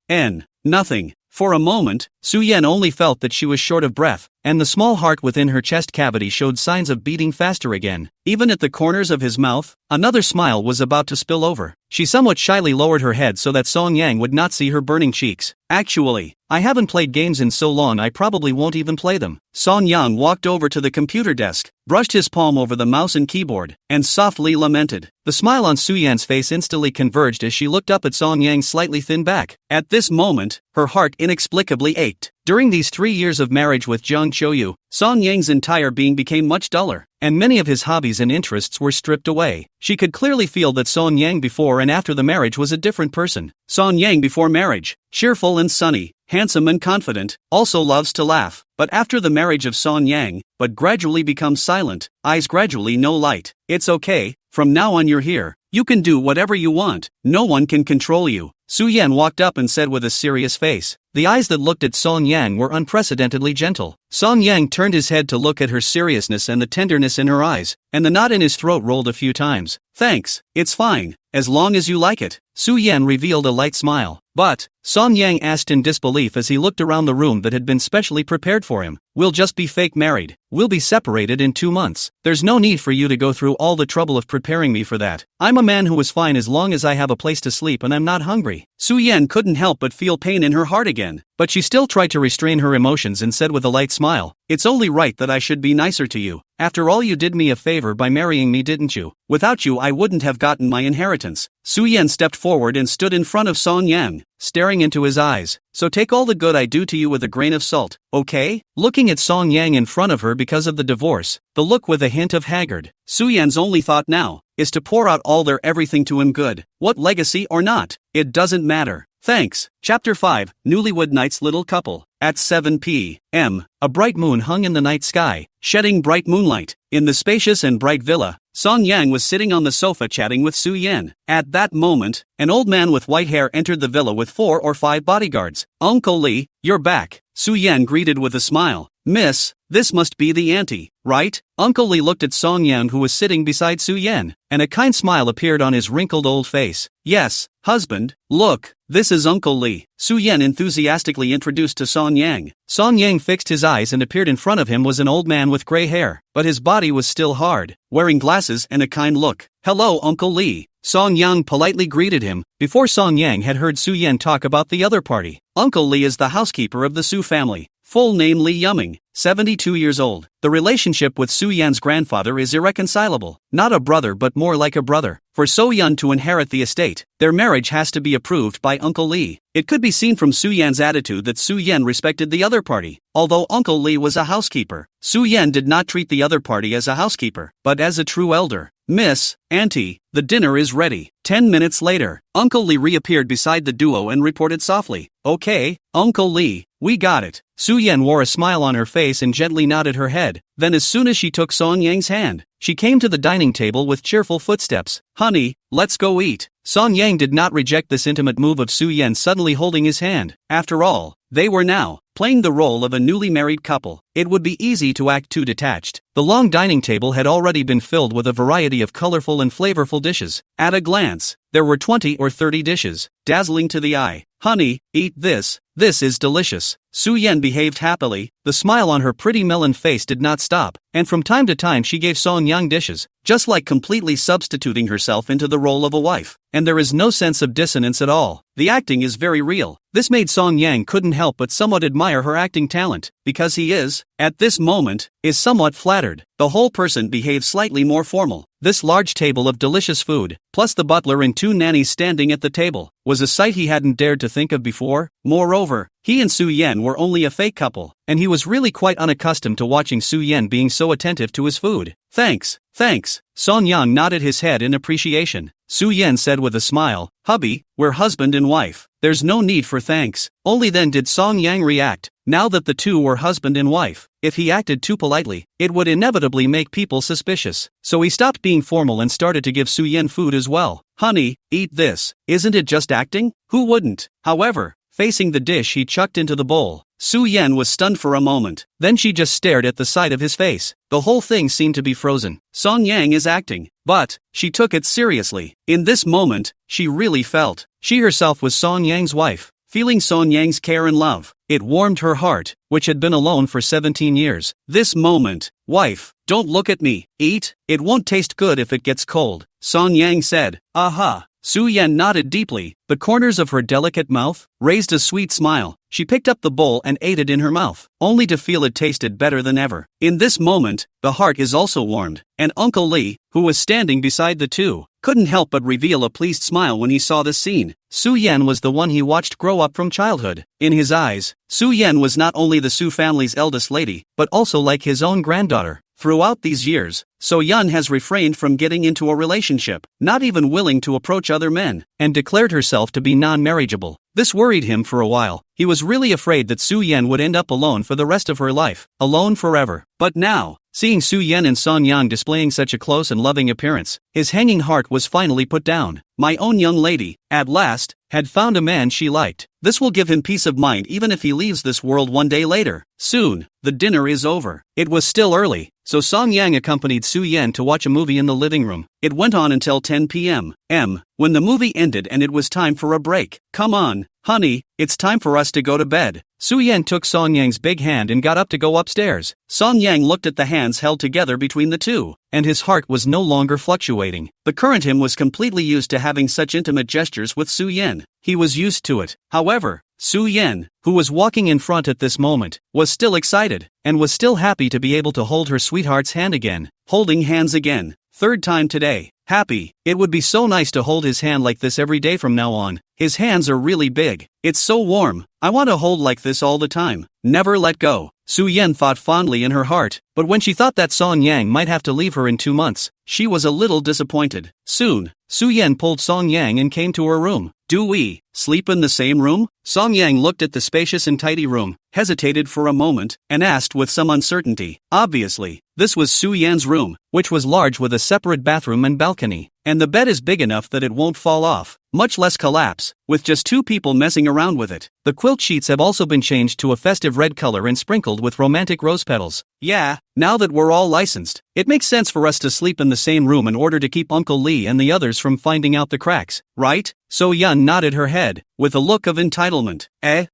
Nothing. For a moment, Su Yan only felt that she was short of breath, and the small heart within her chest cavity showed signs of beating faster again. Even at the corners of his mouth, another smile was about to spill over. She somewhat shyly lowered her head so that Song Yang would not see her burning cheeks. "Actually, I haven't played games in so long I probably won't even play them." Song Yang walked over to the computer desk, brushed his palm over the mouse and keyboard, and softly lamented. The smile on Su Yan's face instantly converged as she looked up at Song Yang's slightly thin back. At this moment, her heart inexplicably ached. During these 3 years of marriage with Jiang Qiuyu, Song Yang's entire being became much duller, and many of his hobbies and interests were stripped away. She could clearly feel that Song Yang before and after the marriage was a different person. Song Yang before marriage, cheerful and sunny, handsome and confident, also loves to laugh. But after the marriage of Song Yang, but gradually becomes silent, eyes gradually no light. "It's okay, from now on you're here. You can do whatever you want, no one can control you." Su Yan walked up and said with a serious face. The eyes that looked at Song Yang were unprecedentedly gentle. Song Yang turned his head to look at her seriousness and the tenderness in her eyes, and the knot in his throat rolled a few times. "Thanks, it's fine, as long as you like it." Su Yan revealed a light smile. "But," Song Yang asked in disbelief as he looked around the room that had been specially prepared for him, "we'll just be fake married. We'll be separated in 2 months. There's no need for you to go through all the trouble of preparing me for that. I'm a man who is fine as long as I have a place to sleep and I'm not hungry." Su Yan couldn't help but feel pain in her heart again, but she still tried to restrain her emotions and said with a light smile, "It's only right that I should be nicer to you. After all, you did me a favor by marrying me, didn't you? Without you I wouldn't have gotten my inheritance." Su Yan stepped forward and stood in front of Song Yang, staring into his eyes. "So take all the good I do to you with a grain of salt, okay?" Looking at Song Yang in front of her because of the divorce, the look with a hint of haggard. Su Yan's only thought now is to pour out all their everything to him, good. What legacy or not, it doesn't matter. Thanks. Chapter 5, Newlywed Night's Little Couple. At 7 p.m., a bright moon hung in the night sky, shedding bright moonlight. In the spacious and bright villa, Song Yang was sitting on the sofa chatting with Su Yan. At that moment, an old man with white hair entered the villa with 4 or 5 bodyguards. "Uncle Lee, you're back," Su Yan greeted with a smile. "Miss, this must be the auntie, right?" Uncle Lee looked at Song Yang, who was sitting beside Su Yan, and a kind smile appeared on his wrinkled old face. "Yes, husband, look, this is Uncle Lee," Su Yan enthusiastically introduced to Song Yang. Song Yang fixed his eyes and appeared in front of him was an old man with gray hair, but his body was still hard, wearing glasses and a kind look. "Hello, Uncle Lee," Song Yang politely greeted him, before Song Yang had heard Su Yan talk about the other party. Uncle Lee is the housekeeper of the Su family. Full name Lee Yuming, 72 years old. The relationship with Su Yan's grandfather is irreconcilable. Not a brother but more like a brother. For So Yun to inherit the estate, their marriage has to be approved by Uncle Lee. It could be seen from Su Yan's attitude that Su Yan respected the other party. Although Uncle Lee was a housekeeper, Su Yan did not treat the other party as a housekeeper, but as a true elder. "Miss, auntie, the dinner is ready." 10 minutes later, Uncle Lee reappeared beside the duo and reported softly, "Okay, Uncle Lee, we got it." Su Yan wore a smile on her face and gently nodded her head. Then as soon as she took Song Yang's hand, she came to the dining table with cheerful footsteps. "Honey, let's go eat." Song Yang did not reject this intimate move of Su Yan suddenly holding his hand. After all, they were now playing the role of a newly married couple. It would be easy to act too detached. The long dining table had already been filled with a variety of colorful and flavorful dishes. At a glance, there were 20 or 30 dishes, dazzling to the eye. "Honey, eat this. This is delicious." Su Yan behaved happily. The smile on her pretty melon face did not stop, and from time to time she gave Song Yang dishes, just like completely substituting herself into the role of a wife. And there is no sense of dissonance at all. The acting is very real. This made Song Yang couldn't help but somewhat admire her acting talent, because he is, at this moment, is somewhat flattered. The whole person behaves slightly more formal. This large table of delicious food, plus the butler and 2 nannies standing at the table, was a sight he hadn't dared to think of before. Moreover, he and Su Yan were only a fake couple, and he was really quite unaccustomed to watching Su Yan being so attentive to his food. "Thanks, thanks." Song Yang nodded his head in appreciation. Su Yan said with a smile, "Hubby, we're husband and wife. There's no need for thanks." Only then did Song Yang react. Now that the two were husband and wife, if he acted too politely, it would inevitably make people suspicious. So he stopped being formal and started to give Su Yan food as well. "Honey, eat this. Isn't it just acting? Who wouldn't?" However, facing the dish he chucked into the bowl, Su Yan was stunned for a moment. Then she just stared at the sight of his face. The whole thing seemed to be frozen. Song Yang is acting, but she took it seriously. In this moment, she really felt she herself was Song Yang's wife. Feeling Song Yang's care and love, it warmed her heart, which had been alone for 17 years. This moment, "Wife, don't look at me. Eat, it won't taste good if it gets cold," Song Yang said. "Aha." Su Yan nodded deeply. The corners of her delicate mouth raised a sweet smile. She picked up the bowl and ate it in her mouth, only to feel it tasted better than ever. In this moment, the heart is also warmed, and Uncle Lee, who was standing beside the two, couldn't help but reveal a pleased smile when he saw this scene. Su Yan was the one he watched grow up from childhood. In his eyes, Su Yan was not only the Su family's eldest lady, but also like his own granddaughter. Throughout these years, So Yun has refrained from getting into a relationship, not even willing to approach other men, and declared herself to be non-marriageable. This worried him for a while. He was really afraid that Su Yan would end up alone for the rest of her life, alone forever. But now, seeing Su Yan and Song Yang displaying such a close and loving appearance, his hanging heart was finally put down. My own young lady, at last, had found a man she liked. This will give him peace of mind even if he leaves this world one day later. Soon, the dinner is over. It was still early, so Song Yang accompanied Su Yan to watch a movie in the living room. It went on until 10 p.m. When the movie ended and it was time for a break. "Come on, honey, it's time for us to go to bed." Su Yan took Song Yang's big hand and got up to go upstairs. Song Yang looked at the hands held together between the two, and his heart was no longer fluctuating. The current him was completely used to having such intimate gestures with Su Yan. He was used to it. However, Su Yan, who was walking in front at this moment, was still excited, and was still happy to be able to hold her sweetheart's hand again. Holding hands again. Third time today. Happy. It would be so nice to hold his hand like this every day from now on. His hands are really big. It's so warm. I want to hold like this all the time. Never let go. Su Yan thought fondly in her heart. but when she thought that Song Yang might have to leave her in 2 months, she was a little disappointed. Soon, Su Yan pulled Song Yang and came to her room. Do we sleep in the same room? Song Yang looked at the spacious and tidy room, hesitated for a moment, and asked with some uncertainty. Obviously, this was Su Yan's room, which was large with a separate bathroom and balcony, and the bed is big enough that it won't fall off, much less collapse, with just 2 people messing around with it. The quilt sheets have also been changed to a festive red color and sprinkled with romantic rose petals. Yeah, now that we're all licensed, it makes sense for us to sleep in the same room in order to keep Uncle Lee and the others from finding out the cracks, right? So Yan nodded her head, with a look of entitlement.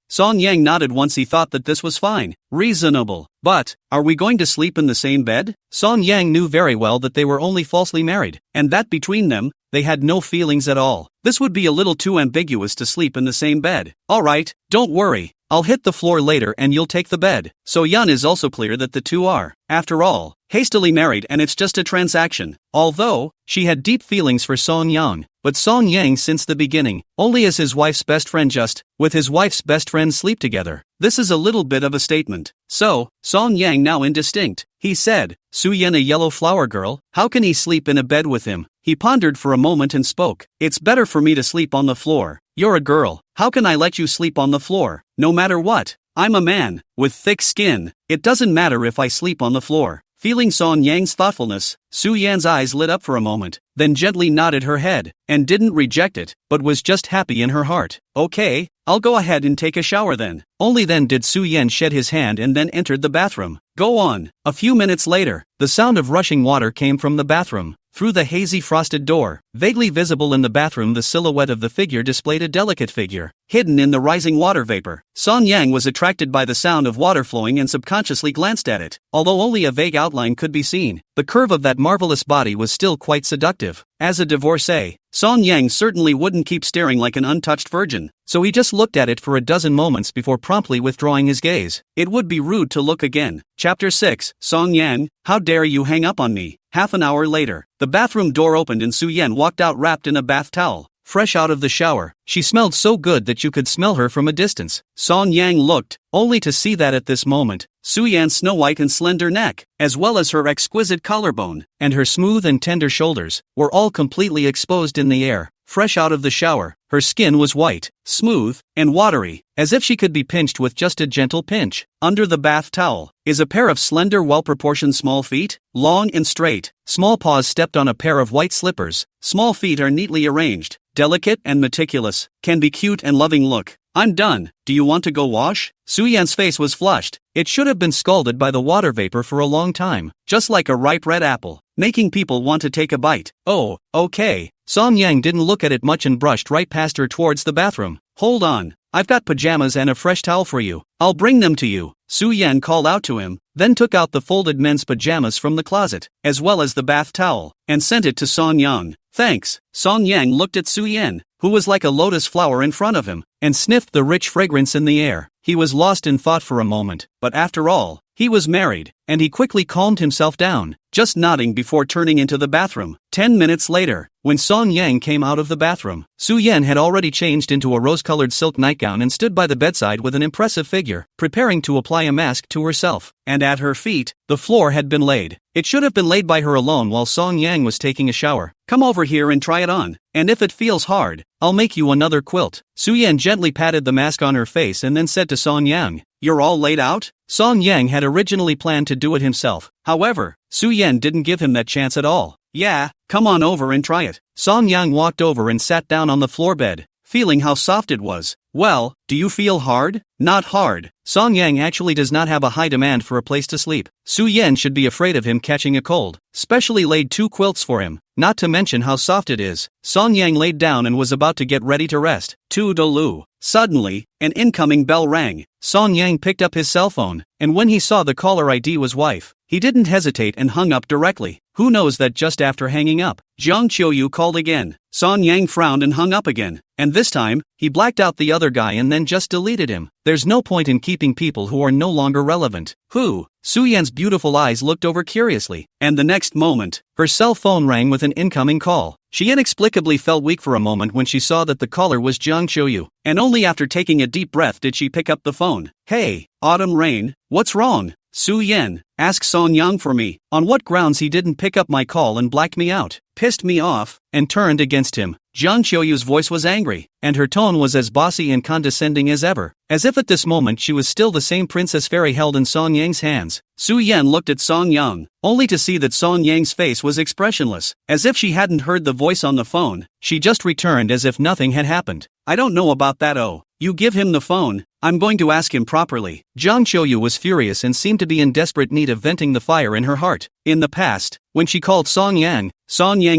Song Yang nodded once he thought that this was fine, reasonable. But, are we going to sleep in the same bed? Song Yang knew very well that they were only falsely married, and that between them, they had no feelings at all. This would be a little too ambiguous to sleep in the same bed. Alright, don't worry. I'll hit the floor later and you'll take the bed. So Yan is also clear that the two are, after all, hastily married and it's just a transaction. Although, she had deep feelings for Song Yang, but Song Yang since the beginning, only as his wife's best friend just, with his wife's best friend sleep together. This is a little bit of a statement. So, Song Yang now indistinct. He said, Su Yan a yellow flower girl, how can he sleep in a bed with him? He pondered for a moment and spoke. It's better for me to sleep on the floor. You're a girl, how can I let you sleep on the floor? No matter what. I'm a man, with thick skin. It doesn't matter if I sleep on the floor. Feeling Song Yang's thoughtfulness, Su Yan's eyes lit up for a moment, then gently nodded her head, and didn't reject it, but was just happy in her heart. Okay, I'll go ahead and take a shower then. Only then did Su Yan shed his hand and then entered the bathroom. Go on. A few minutes later, the sound of rushing water came from the bathroom. Through the hazy frosted door, vaguely visible in the bathroom, the silhouette of the figure displayed a delicate figure, hidden in the rising water vapor. Song Yang was attracted by the sound of water flowing and subconsciously glanced at it. Although only a vague outline could be seen, the curve of that marvelous body was still quite seductive. As a divorcee, Song Yang certainly wouldn't keep staring like an untouched virgin, so he just looked at it for a dozen moments before promptly withdrawing his gaze. It would be rude to look again. Chapter 6, Song Yang, how dare you hang up on me? Half an hour later, the bathroom door opened and Su Yan walked out wrapped in a bath towel. Fresh out of the shower, she smelled so good that you could smell her from a distance. Song Yang looked, only to see that at this moment, Su Yan's snow-white and slender neck, as well as her exquisite collarbone, and her smooth and tender shoulders, were all completely exposed in the air. Fresh out of the shower, her skin was white, smooth, and watery, as if she could be pinched with just a gentle pinch. Under the bath towel is a pair of slender, well-proportioned small feet, long and straight. Small paws stepped on a pair of white slippers. Small feet are neatly arranged, delicate and meticulous, can be cute and loving look. I'm done. Do you want to go wash? Su Yan's face was flushed. It should have been scalded by the water vapor for a long time, just like a ripe red apple, making people want to take a bite. Oh, okay. Song Yang didn't look at it much and brushed right past her towards the bathroom. Hold on. I've got pajamas and a fresh towel for you. I'll bring them to you. Su Yan called out to him, then took out the folded men's pajamas from the closet, as well as the bath towel, and sent it to Song Yang. Thanks. Song Yang looked at Su Yan, who was like a lotus flower in front of him, and sniffed the rich fragrance in the air. He was lost in thought for a moment, but after all, he was married, and he quickly calmed himself down, just nodding before turning into the bathroom. 10 minutes later, when Song Yang came out of the bathroom, Su Yan had already changed into a rose-colored silk nightgown and stood by the bedside with an impressive figure, preparing to apply a mask to herself. And at her feet, the floor had been laid. It should have been laid by her alone while Song Yang was taking a shower. Come over here and try it on, and if it feels hard, I'll make you another quilt. Su Yan gently patted the mask on her face and then said to Song Yang, You're all laid out? Song Yang had originally planned to do it himself. However, Su Yan didn't give him that chance at all. Yeah, come on over and try it. Song Yang walked over and sat down on the floor bed, feeling how soft it was. Well, do you feel hard? Not hard. Song Yang actually does not have a high demand for a place to sleep. Su Yan should be afraid of him catching a cold. Specially laid 2 quilts for him, not to mention how soft it is. Song Yang laid down and was about to get ready to rest. Toodaloo. Suddenly, an incoming bell rang. Song Yang picked up his cell phone, and when he saw the caller ID was wife, he didn't hesitate and hung up directly. Who knows that just after hanging up, Jiang Qiuyu called again. Song Yang frowned and hung up again, and this time, he blacked out the other guy and then just deleted him. There's no point in keeping people who are no longer relevant. Who? Su Yan's beautiful eyes looked over curiously, and the next moment, her cell phone rang with an incoming call. She inexplicably felt weak for a moment when she saw that the caller was Jiang Qiuyu, and only after taking a deep breath did she pick up the phone. Hey, Autumn Rain, what's wrong? Su Yan, ask Song Yang for me, on what grounds he didn't pick up my call and blacked me out, pissed me off, and turned against him. Jiang Qiuyu's voice was angry, and her tone was as bossy and condescending as ever, as if at this moment she was still the same princess fairy held in Song Yang's hands. Su Yan looked at Song Yang, only to see that Song Yang's face was expressionless, as if she hadn't heard the voice on the phone. She just returned as if nothing had happened. I don't know about that. Oh, you give him the phone. I'm going to ask him properly. Jiang Qiuyu was furious and seemed to be in desperate need of venting the fire in her heart. In the past, when she called Song Yang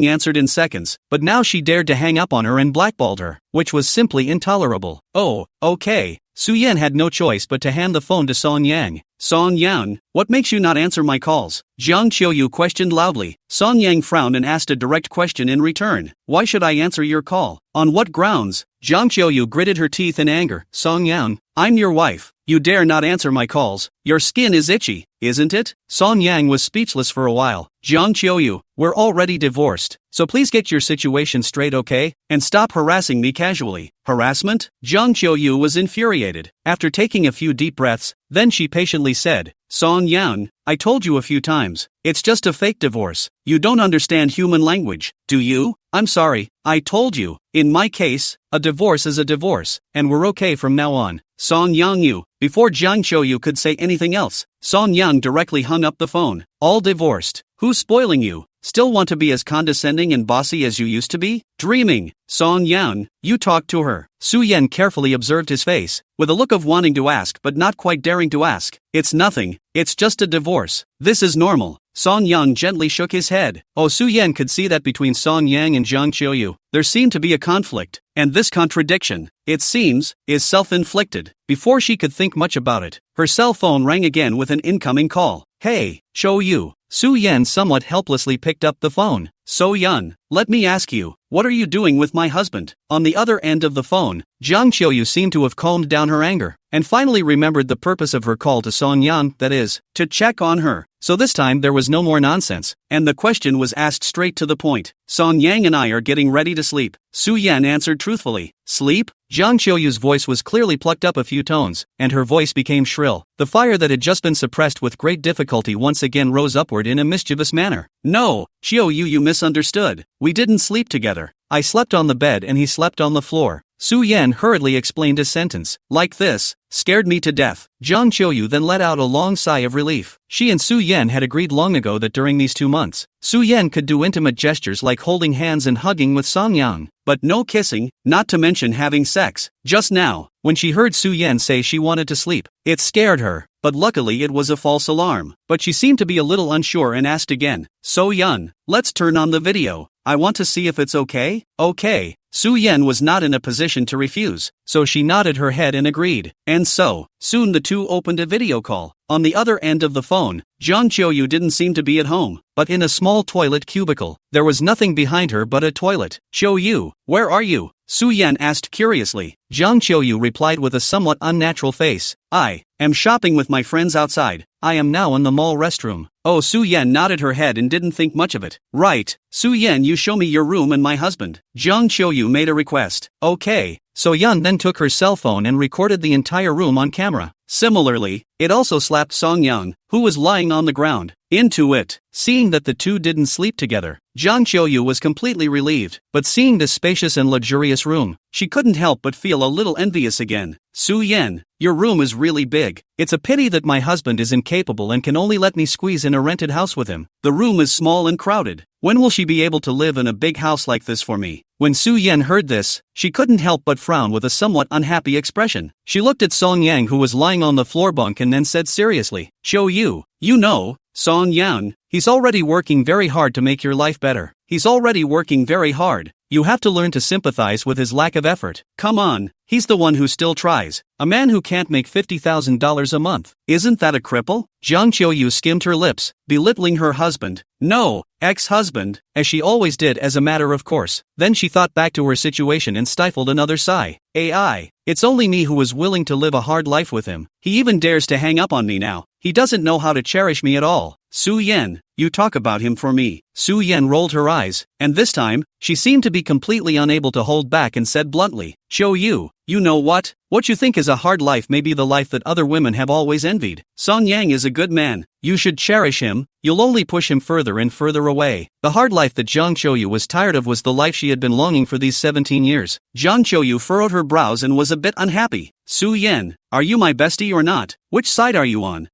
answered in seconds, but now she dared to hang up on her and blackballed her, which was simply intolerable. Oh, okay. Su Yan had no choice but to hand the phone to Song Yang. Song Yang, what makes you not answer my calls? Jiang Qiuyu questioned loudly. Song Yang frowned and asked a direct question in return. Why should I answer your call? On what grounds? Jiang Qiuyu gritted her teeth in anger. Song Yang, I'm your wife. You dare not answer my calls. Your skin is itchy, isn't it? Song Yang was speechless for a while. Jiang Qiuyu, we're already divorced, so please get your situation straight, okay? And stop harassing me casually. Harassment? Jiang Qiuyu was infuriated. After taking a few deep breaths, then she patiently said, Song Yang, I told you a few times, it's just a fake divorce. You don't understand human language, do you? I'm sorry, I told you. In my case, a divorce is a divorce, and we're okay from now on. Song Yang, before Jiang Qiuyu could say anything else, Song Yang directly hung up the phone. All divorced. Who's spoiling you? Still want to be as condescending and bossy as you used to be? Dreaming. Song Yang, you talk to her. Su Yan carefully observed his face, with a look of wanting to ask but not quite daring to ask. It's nothing. It's just a divorce. This is normal. Song Yang gently shook his head. Oh, Su Yan could see that between Song Yang and Jiang Qiuyu, there seemed to be a conflict, and this contradiction, it seems, is self-inflicted. Before she could think much about it, her cell phone rang again with an incoming call. Hey, Qiuyu. Su Yan somewhat helplessly picked up the phone. So Yan, let me ask you, what are you doing with my husband? On the other end of the phone, Jiang Qiuyu seemed to have calmed down her anger, and finally remembered the purpose of her call to Song Yan, that is, to check on her. So this time there was no more nonsense, and the question was asked straight to the point. Song Yang and I are getting ready to sleep. Su Yan answered truthfully. Sleep? Jiang Qiuyu's voice was clearly plucked up a few tones, and her voice became shrill. The fire that had just been suppressed with great difficulty once again rose upward in a mischievous manner. No, Qiuyu, you misunderstood. We didn't sleep together. I slept on the bed and he slept on the floor. Su Yan hurriedly explained his sentence. Like this, scared me to death. Jiang Qiuyu then let out a long sigh of relief. She and Su Yan had agreed long ago that during these 2 months, Su Yan could do intimate gestures like holding hands and hugging with Song Yang, but no kissing, not to mention having sex. Just now, when she heard Su Yan say she wanted to sleep, it scared her, but luckily it was a false alarm. But she seemed to be a little unsure and asked again, So Yan, let's turn on the video. I want to see if it's okay? Okay. Su Yan was not in a position to refuse, so she nodded her head and agreed. And so, soon the two opened a video call. On the other end of the phone, Jiang Qiuyu didn't seem to be at home, but in a small toilet cubicle. There was nothing behind her but a toilet. Qiuyu, where are you? Su Yan asked curiously. Jiang Qiuyu replied with a somewhat unnatural face. I am shopping with my friends outside. I am now in the mall restroom. Oh, Su Yan nodded her head and didn't think much of it. Right. Su Yan, you show me your room and my husband. Jiang Qiuyu made a request. Okay. So Yan then took her cell phone and recorded the entire room on camera. Similarly, it also slapped Song Yang, who was lying on the ground, into it. Seeing that the two didn't sleep together, Jiang Qiuyu was completely relieved, but seeing this spacious and luxurious room, she couldn't help but feel a little envious again. Su Yan, your room is really big. It's a pity that my husband is incapable and can only let me squeeze in a rented house with him. The room is small and crowded. When will she be able to live in a big house like this for me? When Su Yan heard this, she couldn't help but frown with a somewhat unhappy expression. She looked at Song Yang, who was lying on the floor bunk, and then said seriously, Qiuyu, you know, Song Yang, he's already working very hard to make your life better. He's already working very hard. You have to learn to sympathize with his lack of effort. Come on, he's the one who still tries. A man who can't make $50,000 a month. Isn't that a cripple? Jiang Qiuyu skimmed her lips, belittling her husband. No, ex-husband, as she always did as a matter of course. Then she thought back to her situation and stifled another sigh. It's only me who was willing to live a hard life with him. He even dares to hang up on me now. He doesn't know how to cherish me at all. Su Yan, you talk about him for me. Su Yan rolled her eyes, and this time, she seemed to be completely unable to hold back and said bluntly, Qiuyu, you know what? What you think is a hard life may be the life that other women have always envied. Song Yang is a good man. You should cherish him, you'll only push him further and further away. The hard life that Jiang Qiuyu was tired of was the life she had been longing for these 17 years. Jiang Qiuyu furrowed her brows and was a bit unhappy. Su Yan, are you my bestie or not? Which side are you on?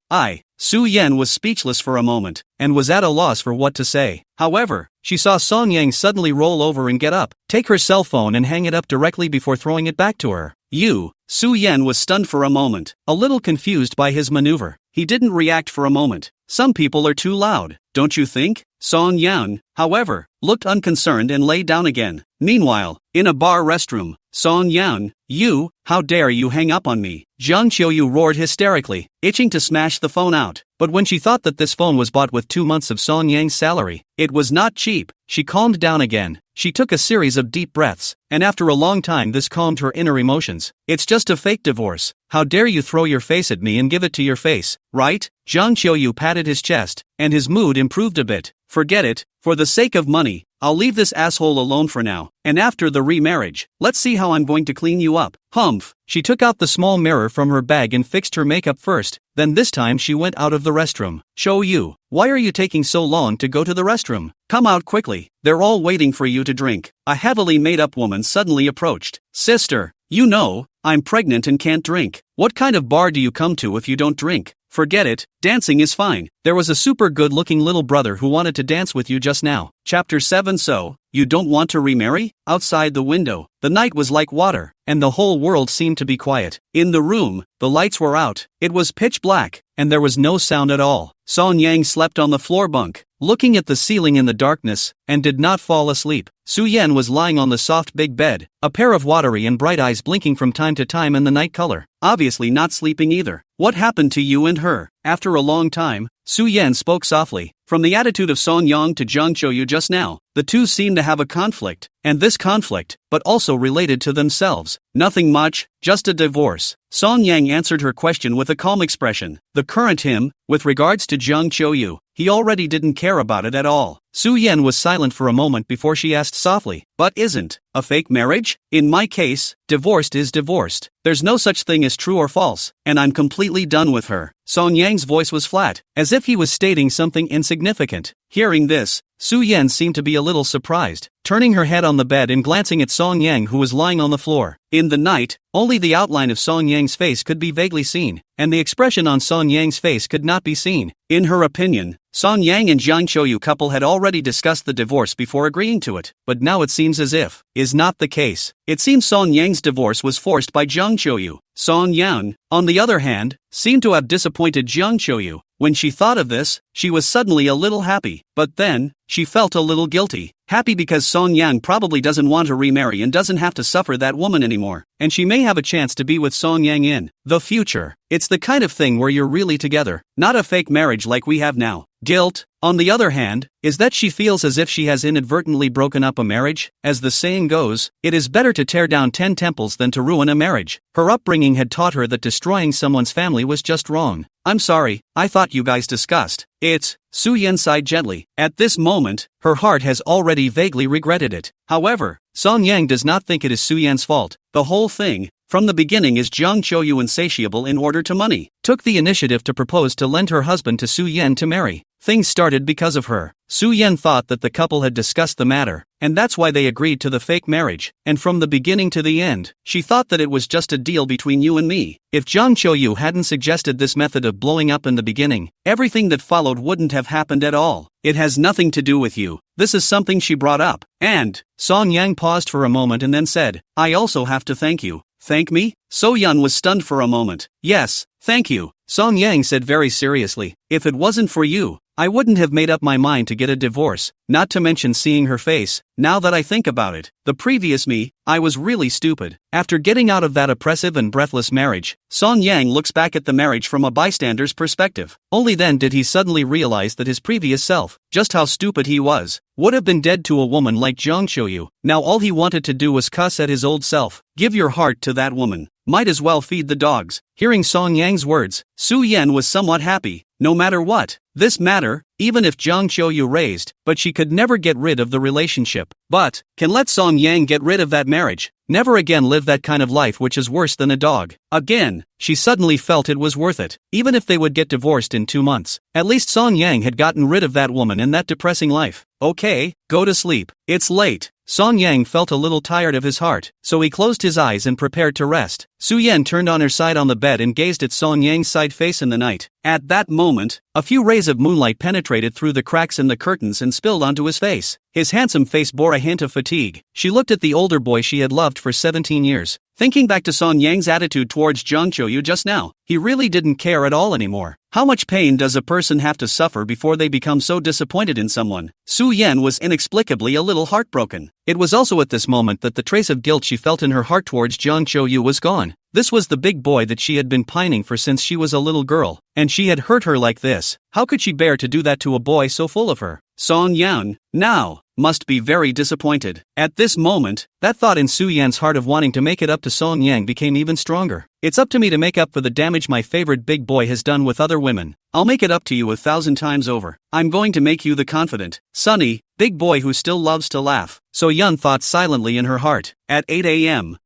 Su Yan was speechless for a moment, and was at a loss for what to say. However, she saw Song Yang suddenly roll over and get up, take her cell phone and hang it up directly before throwing it back to her. Su Yan was stunned for a moment, a little confused by his maneuver. He didn't react for a moment. Some people are too loud, don't you think? Song Yang, however, looked unconcerned and lay down again. Meanwhile, in a bar restroom, Song Yang, how dare you hang up on me? Jiang Qiuyu roared hysterically, itching to smash the phone out. But when she thought that this phone was bought with 2 months of Song Yang's salary, it was not cheap, she calmed down again. She took a series of deep breaths, and after a long time this calmed her inner emotions. It's just a fake divorce. How dare you throw your face at me and give it to your face, right? Jiang Qiuyu patted his chest, and his mood improved a bit. Forget it, for the sake of money, I'll leave this asshole alone for now, and after the remarriage, let's see how I'm going to clean you up. Humph. She took out the small mirror from her bag and fixed her makeup first, then this time she went out of the restroom. Qiuyu, why are you taking so long to go to the restroom? Come out quickly, they're all waiting for you to drink. A heavily made-up woman suddenly approached. Sister, you know, I'm pregnant and can't drink. What kind of bar do you come to if you don't drink? Forget it, dancing is fine. There was a super good-looking little brother who wanted to dance with you just now. Chapter 7. So, you don't want to remarry? Outside the window, the night was like water, and the whole world seemed to be quiet. In the room, the lights were out, it was pitch black, and there was no sound at all. Song Yang slept on the floor bunk, looking at the ceiling in the darkness, and did not fall asleep. Su Yan was lying on the soft big bed, a pair of watery and bright eyes blinking from time to time in the night color, obviously not sleeping either. What happened to you and her? After a long time, Su Yan spoke softly. From the attitude of Song Yang to Jiang Qiuyu just now, the two seemed to have a conflict, and this conflict, but also related to themselves. Nothing much, just a divorce. Song Yang answered her question with a calm expression. The current him, with regards to Jiang Qiuyu, he already didn't care about it at all. Su Yan was silent for a moment before she asked softly, but isn't a fake marriage? In my case, divorced is divorced. There's no such thing as true or false, and I'm completely done with her. Song Yang's voice was flat, as if he was stating something insignificant. Hearing this, Su Yan seemed to be a little surprised, turning her head on the bed and glancing at Song Yang who was lying on the floor. In the night, only the outline of Song Yang's face could be vaguely seen, and the expression on Song Yang's face could not be seen. In her opinion, Song Yang and Jiang Qiuyu couple had already discussed the divorce before agreeing to it, but now it seems as if is not the case. It seems Song Yang's divorce was forced by Jiang Qiuyu. Song Yang, on the other hand, seemed to have disappointed Jiang Qiuyu. When she thought of this, she was suddenly a little happy, but then, she felt a little guilty. Happy because Song Yang probably doesn't want to remarry and doesn't have to suffer that woman anymore, and she may have a chance to be with Song Yang in the future. It's the kind of thing where you're really together, not a fake marriage like we have now. Guilt, on the other hand, is that she feels as if she has inadvertently broken up a marriage. As the saying goes, it is better to tear down 10 temples than to ruin a marriage. Her upbringing had taught her that destroying someone's family was just wrong. I'm sorry, I thought you guys discussed it. Su Yan sighed gently. At this moment, her heart has already vaguely regretted it. However, Song Yang does not think it is Su Yan's fault. The whole thing, from the beginning, is Jiang Qiuyu insatiable in order to money. Took the initiative to propose to lend her husband to Su Yan to marry. Things started because of her. Su Yan thought that the couple had discussed the matter, and that's why they agreed to the fake marriage, and from the beginning to the end, she thought that it was just a deal between you and me. If Jiang Qiuyu hadn't suggested this method of blowing up in the beginning, everything that followed wouldn't have happened at all. It has nothing to do with you. This is something she brought up. And, Song Yang paused for a moment and then said, I also have to thank you. Thank me? So Yan was stunned for a moment. Yes, thank you, Song Yang said very seriously. If it wasn't for you, I wouldn't have made up my mind to get a divorce, not to mention seeing her face. Now that I think about it, the previous me, I was really stupid. After getting out of that oppressive and breathless marriage, Song Yang looks back at the marriage from a bystander's perspective. Only then did he suddenly realize that his previous self, just how stupid he was, would have been dead to a woman like Jiang Qiuyu. Now all he wanted to do was cuss at his old self. Give your heart to that woman. might as well feed the dogs. Hearing Song Yang's words, Su Yan was somewhat happy. No matter what, this matter, even if Jiang Qiuyu raised, but she could never get rid of the relationship. But, can let Song Yang get rid of that marriage. Never again live that kind of life which is worse than a dog. Again, she suddenly felt it was worth it, even if they would get divorced in 2 months. At least Song Yang had gotten rid of that woman and that depressing life. Okay, go to sleep. It's late. Song Yang felt a little tired of his heart, so he closed his eyes and prepared to rest. Su Yan turned on her side on the bed and gazed at Song Yang's side face in the night. At that moment, a few rays of moonlight penetrated through the cracks in the curtains and spilled onto his face. His handsome face bore a hint of fatigue. She looked at the older boy she had loved for 17 years. Thinking back to Song Yang's attitude towards Jiang Qiuyu just now, he really didn't care at all anymore. How much pain does a person have to suffer before they become so disappointed in someone? Su Yan was inexplicably a little heartbroken. It was also at this moment that the trace of guilt she felt in her heart towards Jiang Qiuyu was gone. This was the big boy that she had been pining for since she was a little girl, and she had hurt her like this. How could she bear to do that to a boy so full of her? Song Yan, now, must be very disappointed. At this moment, that thought in Su Yan's heart of wanting to make it up to Song Yang became even stronger. It's up to me to make up for the damage my favorite big boy has done with other women. I'll make it up to you 1,000 times over. I'm going to make you the confident, sunny, big boy who still loves to laugh. So Yun thought silently in her heart. At 8 a.m.,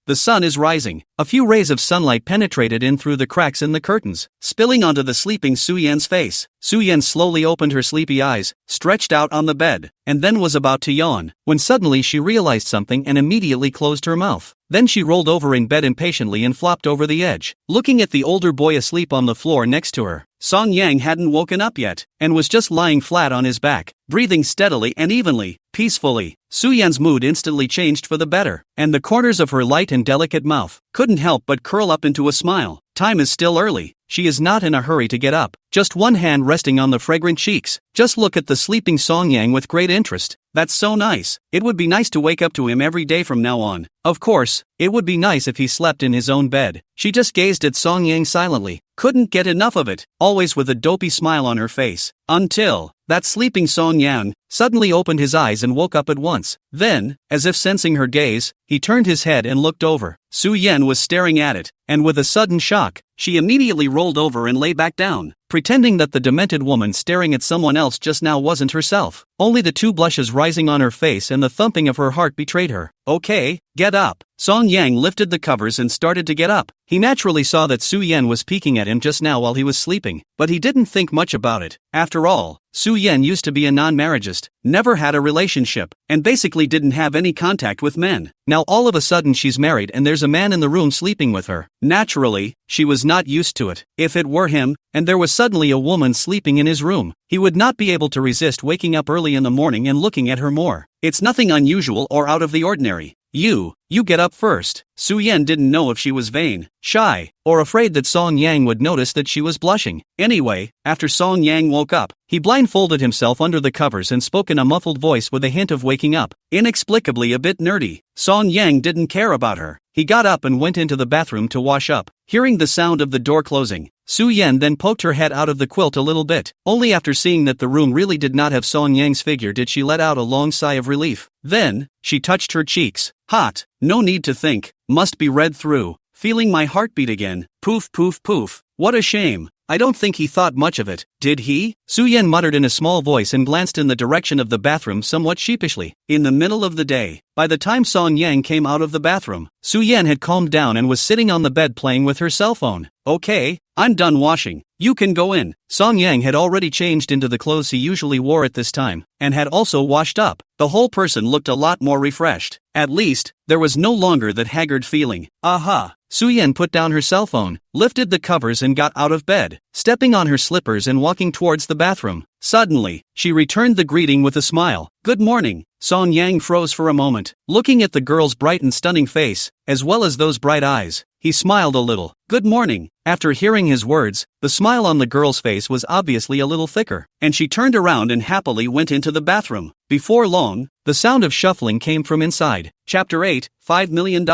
the sun is rising. A few rays of sunlight penetrated in through the cracks in the curtains, spilling onto the sleeping Su Yan's face. Su Yan slowly opened her sleepy eyes, stretched out on the bed, and then was about to yawn, when suddenly she realized something and immediately closed her mouth. Then she rolled over in bed impatiently and flopped over the edge, looking at the older boy asleep on the floor next to her. Song Yang hadn't woken up yet, and was just lying flat on his back, breathing steadily and evenly, peacefully. Su Yan's mood instantly changed for the better, and the corners of her light and delicate mouth couldn't help but curl up into a smile. Time is still early. She is not in a hurry to get up, just one hand resting on the fragrant cheeks. Just look at the sleeping Song Yang with great interest. That's so nice. It would be nice to wake up to him every day from now on. Of course, it would be nice if he slept in his own bed. She just gazed at Song Yang silently, couldn't get enough of it, always with a dopey smile on her face. Until that sleeping Song Yang suddenly opened his eyes and woke up at once. Then, as if sensing her gaze, he turned his head and looked over. Su Yan was staring at it, and with a sudden shock, she immediately rolled over and lay back down, pretending that the demented woman staring at someone else just now wasn't herself. Only the 2 blushes rising on her face and the thumping of her heart betrayed her. Okay, get up. Song Yang lifted the covers and started to get up. He naturally saw that Su Yan was peeking at him just now while he was sleeping, but he didn't think much about it. After all, Su Yan used to be a non-marriagist, never had a relationship, and basically didn't have any contact with men. Now all of a sudden she's married and there's a man in the room sleeping with her. Naturally, she was not used to it. If it were him, and there was suddenly a woman sleeping in his room, he would not be able to resist waking up early in the morning and looking at her more. It's nothing unusual or out of the ordinary. You get up first. Su Yan didn't know if she was vain, shy, or afraid that Song Yang would notice that she was blushing. Anyway, after Song Yang woke up, he blindfolded himself under the covers and spoke in a muffled voice with a hint of waking up. Inexplicably a bit nerdy, Song Yang didn't care about her. He got up and went into the bathroom to wash up. Hearing the sound of the door closing, Su Yan then poked her head out of the quilt a little bit. Only after seeing that the room really did not have Song Yang's figure did she let out a long sigh of relief. Then, she touched her cheeks. Hot, no need to think, must be read through. Feeling my heartbeat again. Poof poof poof. What a shame. I don't think he thought much of it, did he? Su Yan muttered in a small voice and glanced in the direction of the bathroom somewhat sheepishly. In the middle of the day, by the time Song Yang came out of the bathroom, Su Yan had calmed down and was sitting on the bed playing with her cell phone. Okay, I'm done washing. You can go in. Song Yang had already changed into the clothes he usually wore at this time, and had also washed up. The whole person looked a lot more refreshed. At least, there was no longer that haggard feeling. Aha! Su Yan put down her cell phone, lifted the covers and got out of bed, stepping on her slippers and walking towards the bathroom. Suddenly, she returned the greeting with a smile. Good morning. Song Yang froze for a moment, looking at the girl's bright and stunning face, as well as those bright eyes. He smiled a little. Good morning. After hearing his words, the smile on the girl's face was obviously a little thicker, and she turned around and happily went into the bathroom. Before long, the sound of shuffling came from inside. Chapter 8, $5 million.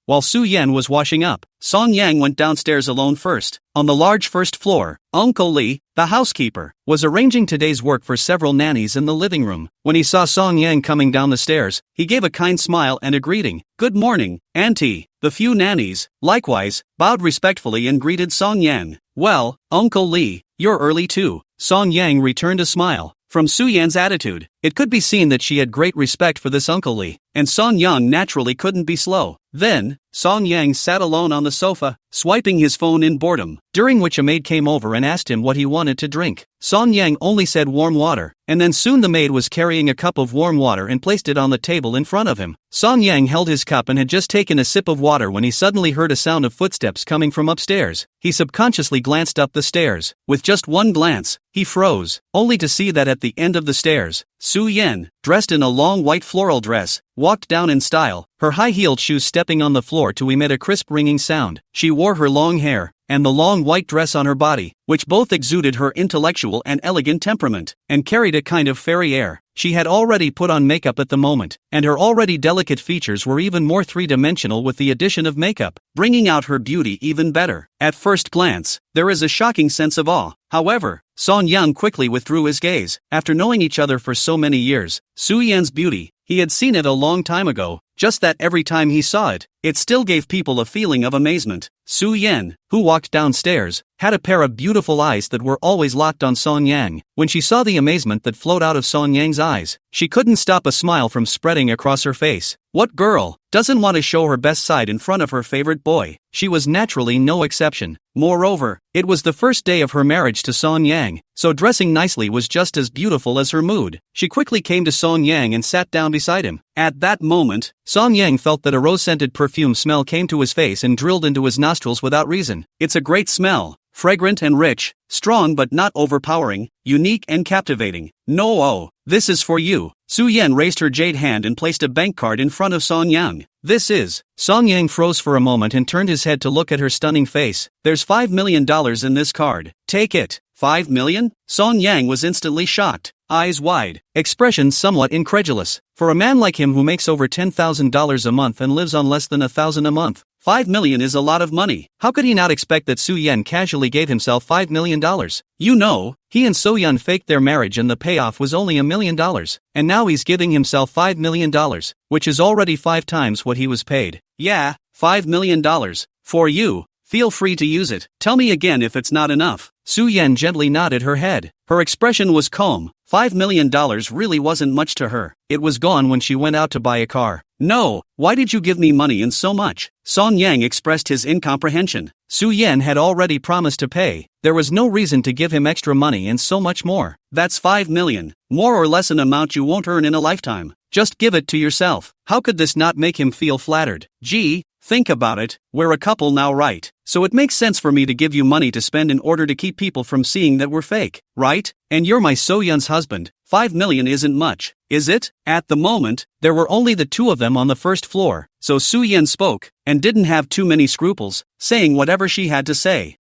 While Su Yan was washing up, Song Yang went downstairs alone first. On the large first floor, Uncle Lee, the housekeeper, was arranging today's work for several nannies in the living room. When he saw Song Yang coming down the stairs, he gave a kind smile and a greeting. "Good morning, Auntie." The few nannies, likewise, bowed respectfully and greeted Song Yang. "Well, Uncle Lee, you're early too." Song Yang returned a smile. From Su Yan's attitude, it could be seen that she had great respect for this Uncle Lee, and Song Yang naturally couldn't be slow. Then, Song Yang sat alone on the sofa, swiping his phone in boredom, during which a maid came over and asked him what he wanted to drink. Song Yang only said warm water, and then soon the maid was carrying a cup of warm water and placed it on the table in front of him. Song Yang held his cup and had just taken a sip of water when he suddenly heard a sound of footsteps coming from upstairs. He subconsciously glanced up the stairs. With just one glance, he froze, only to see that at the end of the stairs, Su Yan, dressed in a long white floral dress, walked down in style, her high-heeled shoes stepping on the floor to emit a crisp ringing sound. She wore her long hair and the long white dress on her body, which both exuded her intellectual and elegant temperament, and carried a kind of fairy air. She had already put on makeup at the moment, and her already delicate features were even more three-dimensional with the addition of makeup, bringing out her beauty even better. At first glance, there is a shocking sense of awe. However, Song Yang quickly withdrew his gaze. After knowing each other for so many years, Su Yan's beauty, he had seen it a long time ago, just that every time he saw it, it still gave people a feeling of amazement. Su Yan, who walked downstairs, had a pair of beautiful eyes that were always locked on Song Yang. When she saw the amazement that flowed out of Song Yang's eyes, she couldn't stop a smile from spreading across her face. What girl doesn't want to show her best side in front of her favorite boy? She was naturally no exception. Moreover, it was the first day of her marriage to Song Yang, so dressing nicely was just as beautiful as her mood. She quickly came to Song Yang and sat down beside him. At that moment, Song Yang felt that a rose-scented perfume smell came to his face and drilled into his nostrils without reason. It's a great smell, fragrant and rich, strong but not overpowering, unique and captivating. No, oh, this is for you. Su Yan raised her jade hand and placed a bank card in front of Song Yang. This is. Song Yang froze for a moment and turned his head to look at her stunning face. There's $5 million in this card. Take it. $5 million? Song Yang was instantly shocked, eyes wide, expression somewhat incredulous. For a man like him who makes over $10,000 a month and lives on less than $1,000 a month, $5 million is a lot of money. How could he not expect that Su Yan casually gave himself $5 million? You know, he and So Yun faked their marriage and the payoff was only $1 million. And now he's giving himself $5 million, which is already 5 times what he was paid. Yeah, $5 million. For you. Feel free to use it. Tell me again if it's not enough. Su Yan gently nodded her head. Her expression was calm. $5 million really wasn't much to her. It was gone when she went out to buy a car. No, why did you give me money and so much? Song Yang expressed his incomprehension. Su Yan had already promised to pay. There was no reason to give him extra money and so much more. That's $5 million. More or less an amount you won't earn in a lifetime. Just give it to yourself. How could this not make him feel flattered? Gee, think about it, we're a couple now, right? So it makes sense for me to give you money to spend in order to keep people from seeing that we're fake, right? And you're my So Yun's husband. $5 million isn't much, is it? At the moment, there were only the two of them on the first floor, so Su Yan spoke, and didn't have too many scruples, saying whatever she had to say.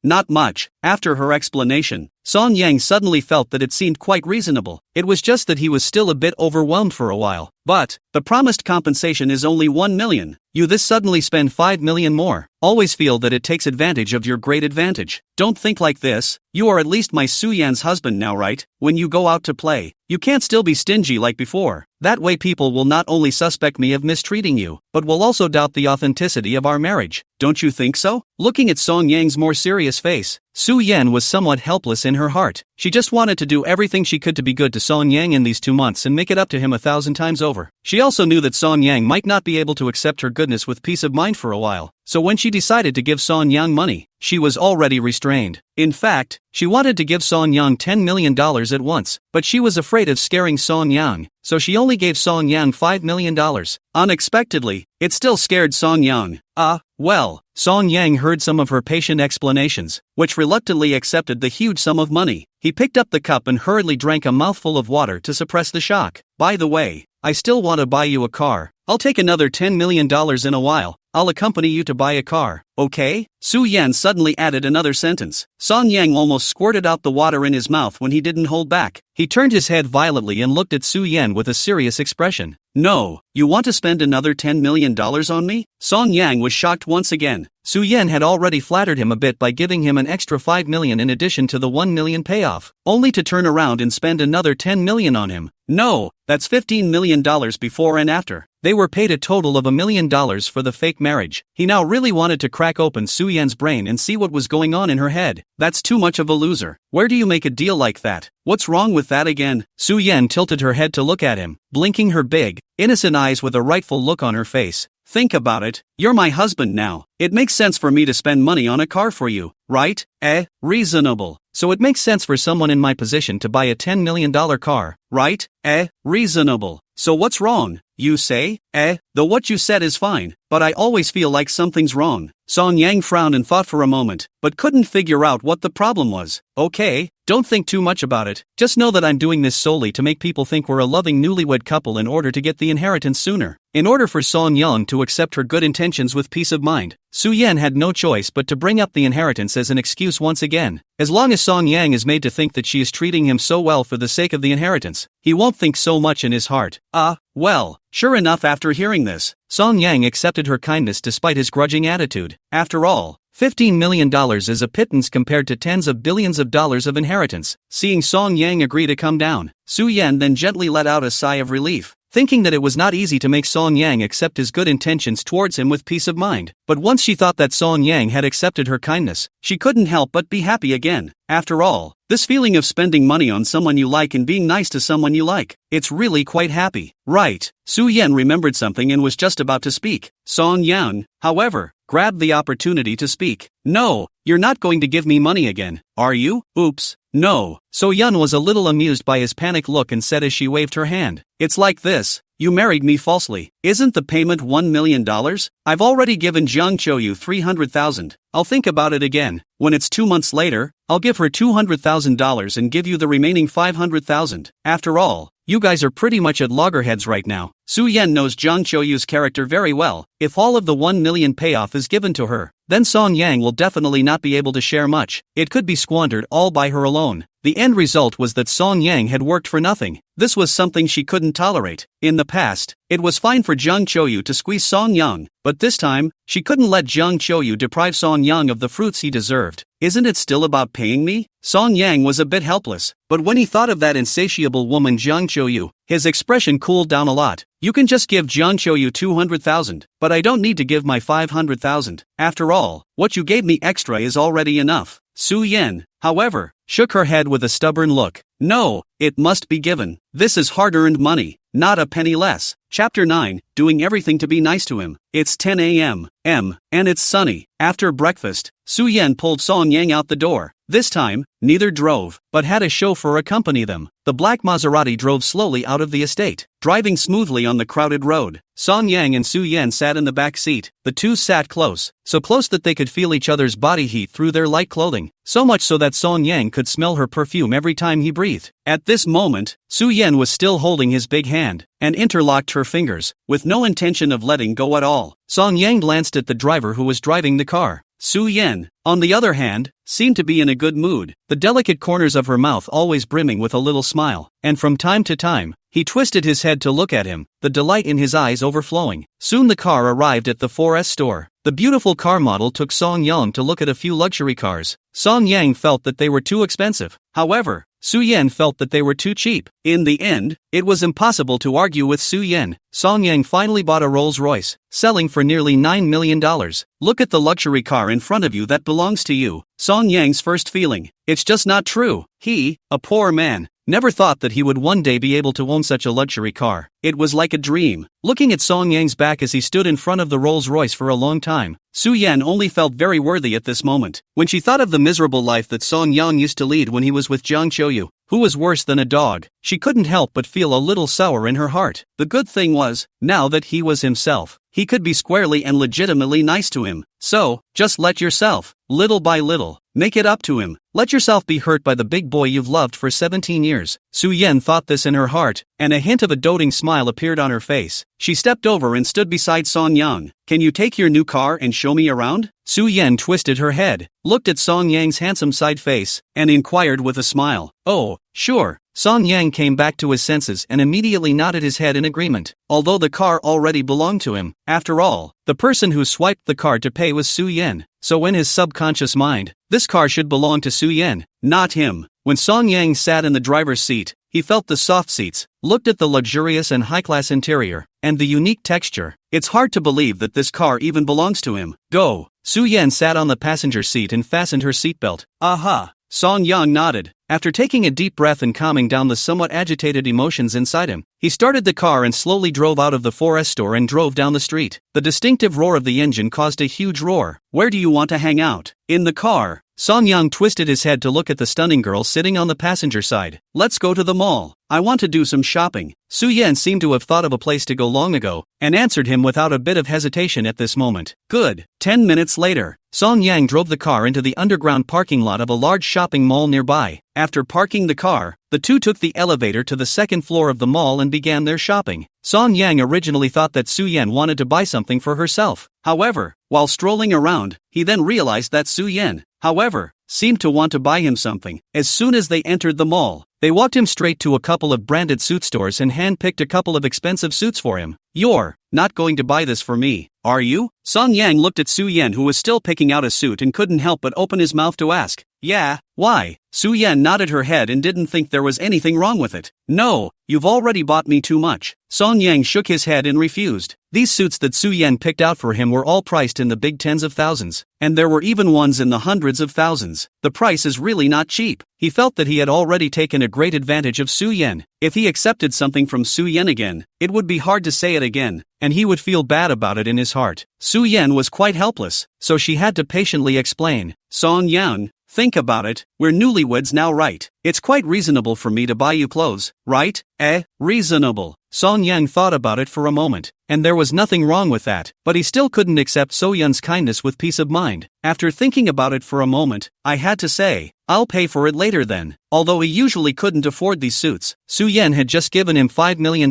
Not much. After her explanation, Song Yang suddenly felt that it seemed quite reasonable. It was just that he was still a bit overwhelmed for a while. But, the promised compensation is only $1 million. You this suddenly spend $5 million more. Always feel that it takes advantage of your great advantage. Don't think like this. You are at least my Su Yan's husband now, right? When you go out to play, you can't still be stingy like before. That way people will not only suspect me of mistreating you, but will also doubt the authenticity of our marriage. Don't you think so? Looking at Song Yang's more serious face, Su Yan was somewhat helpless in her heart. She just wanted to do everything she could to be good to Song Yang in these 2 months and make it up to him 1,000 times over. She also knew that Song Yang might not be able to accept her goodness with peace of mind for a while. So when she decided to give Song Yang money, she was already restrained. In fact, she wanted to give Song Yang $10 million at once, but she was afraid of scaring Song Yang, so she only gave Song Yang $5 million. Unexpectedly, it still scared Song Yang. Well, Song Yang heard some of her patient explanations, which reluctantly accepted the huge sum of money. He picked up the cup and hurriedly drank a mouthful of water to suppress the shock. By the way, I still want to buy you a car. I'll take another $10 million in a while. I'll accompany you to buy a car, okay? Su Yan suddenly added another sentence. Song Yang almost squirted out the water in his mouth when he didn't hold back. He turned his head violently and looked at Su Yan with a serious expression. No, you want to spend another $10 million on me? Song Yang was shocked once again. Su Yan had already flattered him a bit by giving him an extra $5 million in addition to the $1 million payoff, only to turn around and spend another $10 million on him. No, that's $15 million before and after. They were paid a total of $1 million for the fake marriage. He now really wanted to crack open Su Yan's brain and see what was going on in her head. That's too much of a loser. Where do you make a deal like that? What's wrong with that again? Su Yan tilted her head to look at him, blinking her big, innocent eyes with a rightful look on her face. Think about it. You're my husband now. It makes sense for me to spend money on a car for you, right? Reasonable. So it makes sense for someone in my position to buy a $10 million car, right? Reasonable. So what's wrong? You say? Though what you said is fine, but I always feel like something's wrong. Song Yang frowned and thought for a moment, but couldn't figure out what the problem was. Okay, don't think too much about it. Just know that I'm doing this solely to make people think we're a loving newlywed couple in order to get the inheritance sooner. In order for Song Yang to accept her good intentions with peace of mind, Su Yan had no choice but to bring up the inheritance as an excuse once again. As long as Song Yang is made to think that she is treating him so well for the sake of the inheritance, he won't think so much in his heart. Well, sure enough, after hearing this, Song Yang accepted her kindness despite his grudging attitude. After all, $15 million is a pittance compared to tens of billions of dollars of inheritance. Seeing Song Yang agree to come down, Su Yan then gently let out a sigh of relief, thinking that it was not easy to make Song Yang accept his good intentions towards him with peace of mind. But once she thought that Song Yang had accepted her kindness, she couldn't help but be happy again. After all, this feeling of spending money on someone you like and being nice to someone you like, it's really quite happy, right? Su Yan remembered something and was just about to speak. Song Yang, however, grabbed the opportunity to speak. No, you're not going to give me money again, are you? Oops, no. So Yan was a little amused by his panicked look and said as she waved her hand, it's like this. You married me falsely. Isn't the payment $1 million? I've already given Jiang Qiuyu $300,000. I'll think about it again. When it's 2 months later, I'll give her $200,000 and give you the remaining $500,000. After all, you guys are pretty much at loggerheads right now. Su Yan knows Jiang Qiuyu's character very well. If all of the $1 million payoff is given to her, then Song Yang will definitely not be able to share much. It could be squandered all by her alone. The end result was that Song Yang had worked for nothing. This was something she couldn't tolerate. In the past, it was fine for Jiang Qiuyu to squeeze Song Yang, but this time, she couldn't let Jiang Qiuyu deprive Song Yang of the fruits he deserved. Isn't it still about paying me? Song Yang was a bit helpless, but when he thought of that insatiable woman Jiang Qiuyu, his expression cooled down a lot. You can just give Jiang Qiuyu $200,000, but I don't need to give my $500,000. After all, what you gave me extra is already enough. Su Yan, however, shook her head with a stubborn look. No, it must be given. This is hard-earned money, not a penny less. Chapter 9, doing everything to be nice to him. It's 10 a.m., and it's sunny. After breakfast, Su Yan pulled Song Yang out the door. This time, neither drove, but had a chauffeur accompany them. The black Maserati drove slowly out of the estate, driving smoothly on the crowded road. Song Yang and Su Yan sat in the back seat. The two sat close, so close that they could feel each other's body heat through their light clothing, so much so that Song Yang could smell her perfume every time he breathed. At this moment, Su Yan was still holding his big hand, and interlocked her fingers, with no intention of letting go at all. Song Yang glanced at the driver who was driving the car. Su Yan, on the other hand, seemed to be in a good mood, the delicate corners of her mouth always brimming with a little smile, and from time to time, he twisted his head to look at him, the delight in his eyes overflowing. Soon the car arrived at the 4S store. The beautiful car model took Song Yang to look at a few luxury cars. Song Yang felt that they were too expensive. However, Su Yan felt that they were too cheap. In the end, it was impossible to argue with Su Yan. Song Yang finally bought a Rolls-Royce, selling for nearly $9 million. Look at the luxury car in front of you that belongs to you. Song Yang's first feeling. It's just not true. He, a poor man, never thought that he would one day be able to own such a luxury car. It was like a dream. Looking at Song Yang's back as he stood in front of the Rolls-Royce for a long time, Su Yan only felt very worthy at this moment. When she thought of the miserable life that Song Yang used to lead when he was with Jiang Qiuyu, who was worse than a dog, she couldn't help but feel a little sour in her heart. The good thing was, now that he was himself, he could be squarely and legitimately nice to him. So, just let yourself, little by little, make it up to him. Let yourself be hurt by the big boy you've loved for 17 years. Su Yan thought this in her heart, and a hint of a doting smile appeared on her face. She stepped over and stood beside Song Yang. Can you take your new car and show me around? Su Yan twisted her head, looked at Song Yang's handsome side face, and inquired with a smile. Oh, sure. Song Yang came back to his senses and immediately nodded his head in agreement. Although the car already belonged to him, after all, the person who swiped the card to pay was Su Yan. So in his subconscious mind, this car should belong to Su Yan, not him. When Song Yang sat in the driver's seat, he felt the soft seats, looked at the luxurious and high-class interior, and the unique texture. It's hard to believe that this car even belongs to him. Go! Su Yan sat on the passenger seat and fastened her seatbelt. Aha! Song Yang nodded. After taking a deep breath and calming down the somewhat agitated emotions inside him, he started the car and slowly drove out of the 4S store and drove down the street. The distinctive roar of the engine caused a huge roar. Where do you want to hang out? In the car. Song Yang twisted his head to look at the stunning girl sitting on the passenger side. Let's go to the mall. I want to do some shopping. Su Yan seemed to have thought of a place to go long ago, and answered him without a bit of hesitation at this moment. Good. 10 minutes later, Song Yang drove the car into the underground parking lot of a large shopping mall nearby. After parking the car, the two took the elevator to the second floor of the mall and began their shopping. Song Yang originally thought that Su Yan wanted to buy something for herself. However, while strolling around, he then realized that Su Yan, however, seemed to want to buy him something. As soon as they entered the mall, they walked him straight to a couple of branded suit stores and hand-picked a couple of expensive suits for him. You're not going to buy this for me, are you? Song Yang looked at Su Yan, who was still picking out a suit, and couldn't help but open his mouth to ask, yeah, why? Su Yan nodded her head and didn't think there was anything wrong with it. No, you've already bought me too much. Song Yang shook his head and refused. These suits that Su Yan picked out for him were all priced in the big tens of thousands, and there were even ones in the hundreds of thousands. The price is really not cheap. He felt that he had already taken a great advantage of Su Yan. If he accepted something from Su Yan again, it would be hard to say it again, and he would feel bad about it in his heart. Su Yan was quite helpless, so she had to patiently explain. Song Yan, think about it, we're newlyweds now, right? It's quite reasonable for me to buy you clothes, right? Reasonable. Song Yang thought about it for a moment, and there was nothing wrong with that, but he still couldn't accept So Yun's kindness with peace of mind. After thinking about it for a moment, I had to say, I'll pay for it later then. Although he usually couldn't afford these suits, Su Yan had just given him $5 million,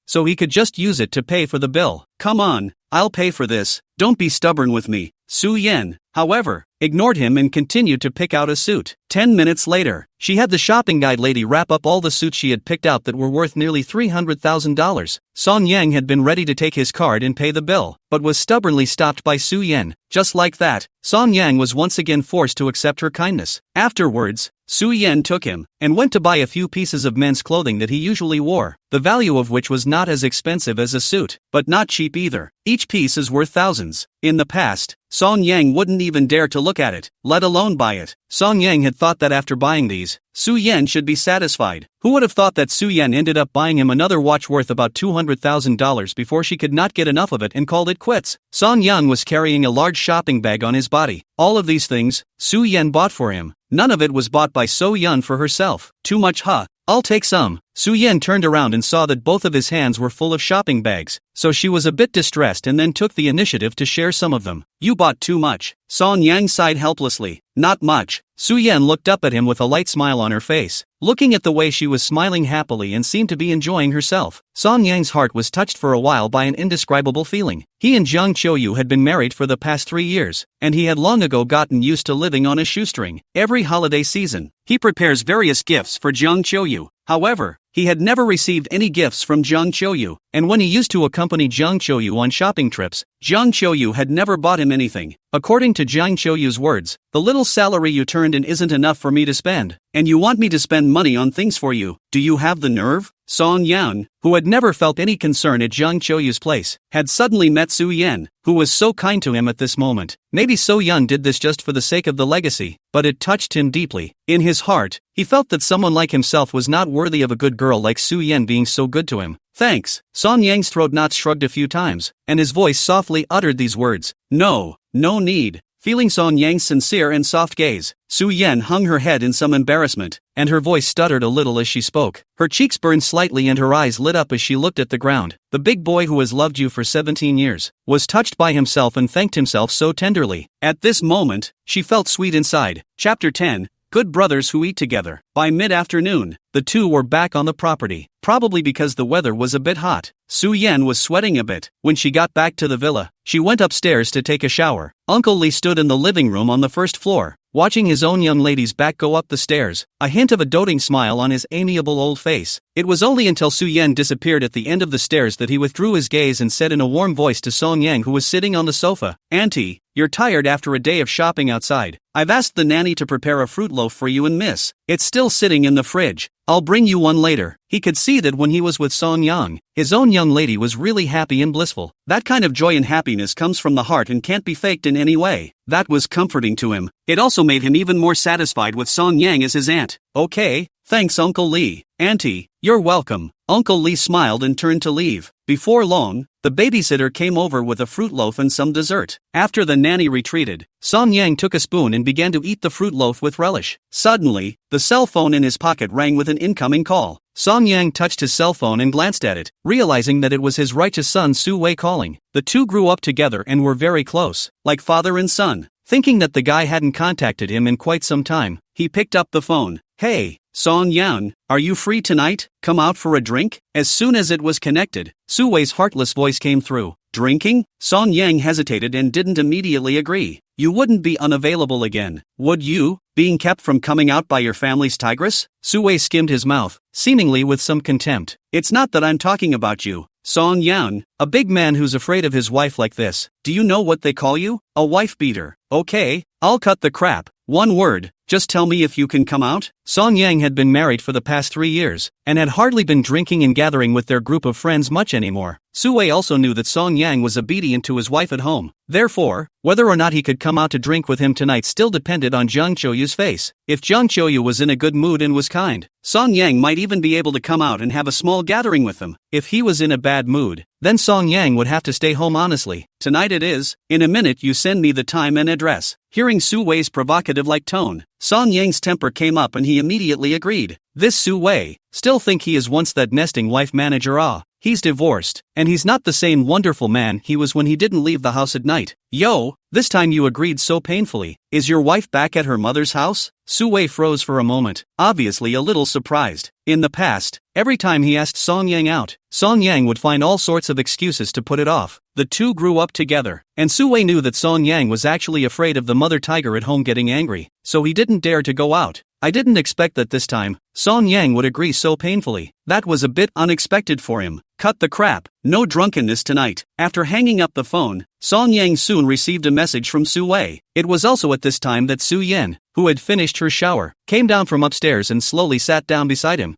so he could just use it to pay for the bill. Come on, I'll pay for this, don't be stubborn with me. Su Yan, however, ignored him and continued to pick out a suit. 10 minutes later, she had the shopping guide lady wrap up all the suits she had picked out that were worth nearly $300,000. Song Yang had been ready to take his card and pay the bill, but was stubbornly stopped by Su Yan. Just like that, Song Yang was once again forced to accept her kindness. Afterwards, Su Yan took him and went to buy a few pieces of men's clothing that he usually wore, the value of which was not as expensive as a suit, but not cheap either. Each piece is worth thousands. In the past, Song Yang wouldn't even dare to look at it, let alone buy it. Song Yang had thought that after buying these, Su Yan should be satisfied. Who would have thought that Su Yan ended up buying him another watch worth about $200,000 before she could not get enough of it and called it quits? Song Yang was carrying a large shopping bag on his body. All of these things, Su Yan bought for him. None of it was bought by So Yun for herself. Too much, huh? I'll take some. Su Yan turned around and saw that both of his hands were full of shopping bags, so she was a bit distressed and then took the initiative to share some of them. You bought too much. Song Yang sighed helplessly. Not much. Su Yan looked up at him with a light smile on her face, looking at the way she was smiling happily and seemed to be enjoying herself. Song Yang's heart was touched for a while by an indescribable feeling. He and Jiang Qiuyu had been married for the past 3 years, and he had long ago gotten used to living on a shoestring. Every holiday season, he prepares various gifts for Jiang Qiuyu. However, he had never received any gifts from Jiang Qiuyu, and when he used to accompany Jiang Qiuyu on shopping trips, Jiang Qiuyu had never bought him anything. According to Jiang Qiuyu's words, the little salary you turned in isn't enough for me to spend, and you want me to spend money on things for you. Do you have the nerve? Song Yan, who had never felt any concern at Jiang Qiuyu's place, had suddenly met Su Yan, who was so kind to him at this moment. Maybe So Yun did this just for the sake of the legacy, but it touched him deeply. In his heart, he felt that someone like himself was not worthy of a good girl like Su Yan being so good to him. Thanks. Song Yang's throat knots shrugged a few times, and his voice softly uttered these words. No need. Feeling Song Yang's sincere and soft gaze, Su Yan hung her head in some embarrassment, and her voice stuttered a little as she spoke. Her cheeks burned slightly and her eyes lit up as she looked at the ground. The big boy who has loved you for 17 years was touched by himself and thanked himself so tenderly. At this moment, she felt sweet inside. Chapter 10. good brothers who eat together. By mid-afternoon, the two were back on the property, probably because the weather was a bit hot. Su Yan was sweating a bit. When she got back to the villa, she went upstairs to take a shower. Uncle Lee stood in the living room on the first floor, watching his own young lady's back go up the stairs, a hint of a doting smile on his amiable old face. It was only until Su Yan disappeared at the end of the stairs that he withdrew his gaze and said in a warm voice to Song Yang, who was sitting on the sofa, "Auntie, you're tired after a day of shopping outside. I've asked the nanny to prepare a fruit loaf for you and miss. It's still sitting in the fridge. I'll bring you one later." He could see that when he was with Song Yang, his own young lady was really happy and blissful. That kind of joy and happiness comes from the heart and can't be faked in any way. That was comforting to him. It also made him even more satisfied with Song Yang as his aunt. "Okay, thanks Uncle Lee. Auntie, you're welcome." Uncle Lee smiled and turned to leave. Before long, the babysitter came over with a fruit loaf and some dessert. After the nanny retreated, Song Yang took a spoon and began to eat the fruit loaf with relish. Suddenly, the cell phone in his pocket rang with an incoming call. Song Yang touched his cell phone and glanced at it, realizing that it was his righteous son Su Wei calling. The two grew up together and were very close, like father and son. Thinking that the guy hadn't contacted him in quite some time, he picked up the phone. "Hey, Song Yan, are you free tonight? Come out for a drink?" As soon as it was connected, Su Wei's heartless voice came through. "Drinking?" Song Yang hesitated and didn't immediately agree. "You wouldn't be unavailable again, would you? Being kept from coming out by your family's tigress?" Su Wei skimmed his mouth, seemingly with some contempt. "It's not that I'm talking about you, Song Yan, a big man who's afraid of his wife like this. Do you know what they call you? A wife beater." "Okay, I'll cut the crap. One word, just tell me if you can come out." Song Yang had been married for the past 3 years, and had hardly been drinking and gathering with their group of friends much anymore. Su Wei also knew that Song Yang was obedient to his wife at home. Therefore, whether or not he could come out to drink with him tonight still depended on Jiang Qiuyu's face. If Jiang Qiuyu was in a good mood and was kind, Song Yang might even be able to come out and have a small gathering with them. If he was in a bad mood, then Song Yang would have to stay home honestly. "Tonight it is. In a minute you send me the time and address." Hearing Su Wei's provocative-like tone, Song Yang's temper came up and he immediately agreed. This Su Wei, still think he is once that nesting wife manager. He's divorced, and he's not the same wonderful man he was when he didn't leave the house at night. "Yo, this time you agreed so painfully. Is your wife back at her mother's house?" Su Wei froze for a moment, obviously a little surprised. In the past, every time he asked Song Yang out, Song Yang would find all sorts of excuses to put it off. The two grew up together, and Su Wei knew that Song Yang was actually afraid of the mother tiger at home getting angry, so he didn't dare to go out. I didn't expect that this time, Song Yang would agree so painfully. That was a bit unexpected for him. Cut the crap, no drunkenness tonight. After hanging up the phone, Song Yang soon received a message from Su Wei. It was also at this time that Su Yan, who had finished her shower, came down from upstairs and slowly sat down beside him.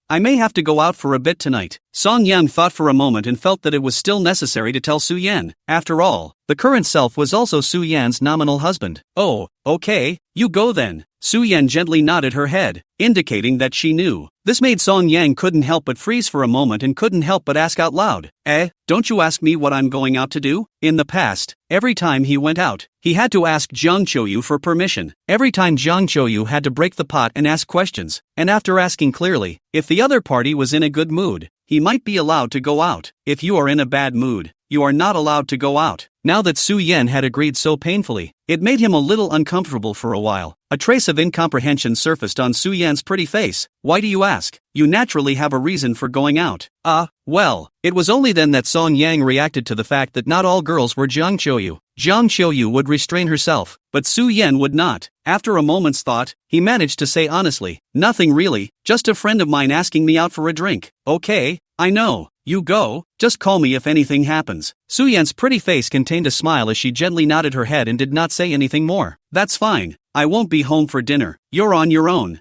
I may have to go out for a bit tonight." Song Yang thought for a moment and felt that it was still necessary to tell Su Yan. After all, the current self was also Su Yan's nominal husband. "Oh, okay, you go then." Su Yan gently nodded her head, indicating that she knew. This made Song Yang couldn't help but freeze for a moment and couldn't help but ask out loud, don't you ask me what I'm going out to do?" In the past, every time he went out, he had to ask Jiang Qiuyu for permission. Every time Jiang Qiuyu had to break the pot and ask questions, and after asking clearly, if the other party was in a good mood, he might be allowed to go out. If you are in a bad mood, you are not allowed to go out. Now that Su Yan had agreed so painfully, it made him a little uncomfortable for a while. A trace of incomprehension surfaced on Su Yan's pretty face. "Why do you ask? You naturally have a reason for going out." Well, it was only then that Song Yang reacted to the fact that not all girls were Jiang Qiuyu. Jiang Qiuyu would restrain herself, but Su Yan would not. After a moment's thought, he managed to say honestly, "Nothing really, just a friend of mine asking me out for a drink." "Okay, I know. You go, just call me if anything happens." Su Yan's pretty face contained a smile as she gently nodded her head and did not say anything more. "That's fine. I won't be home for dinner. You're on your own."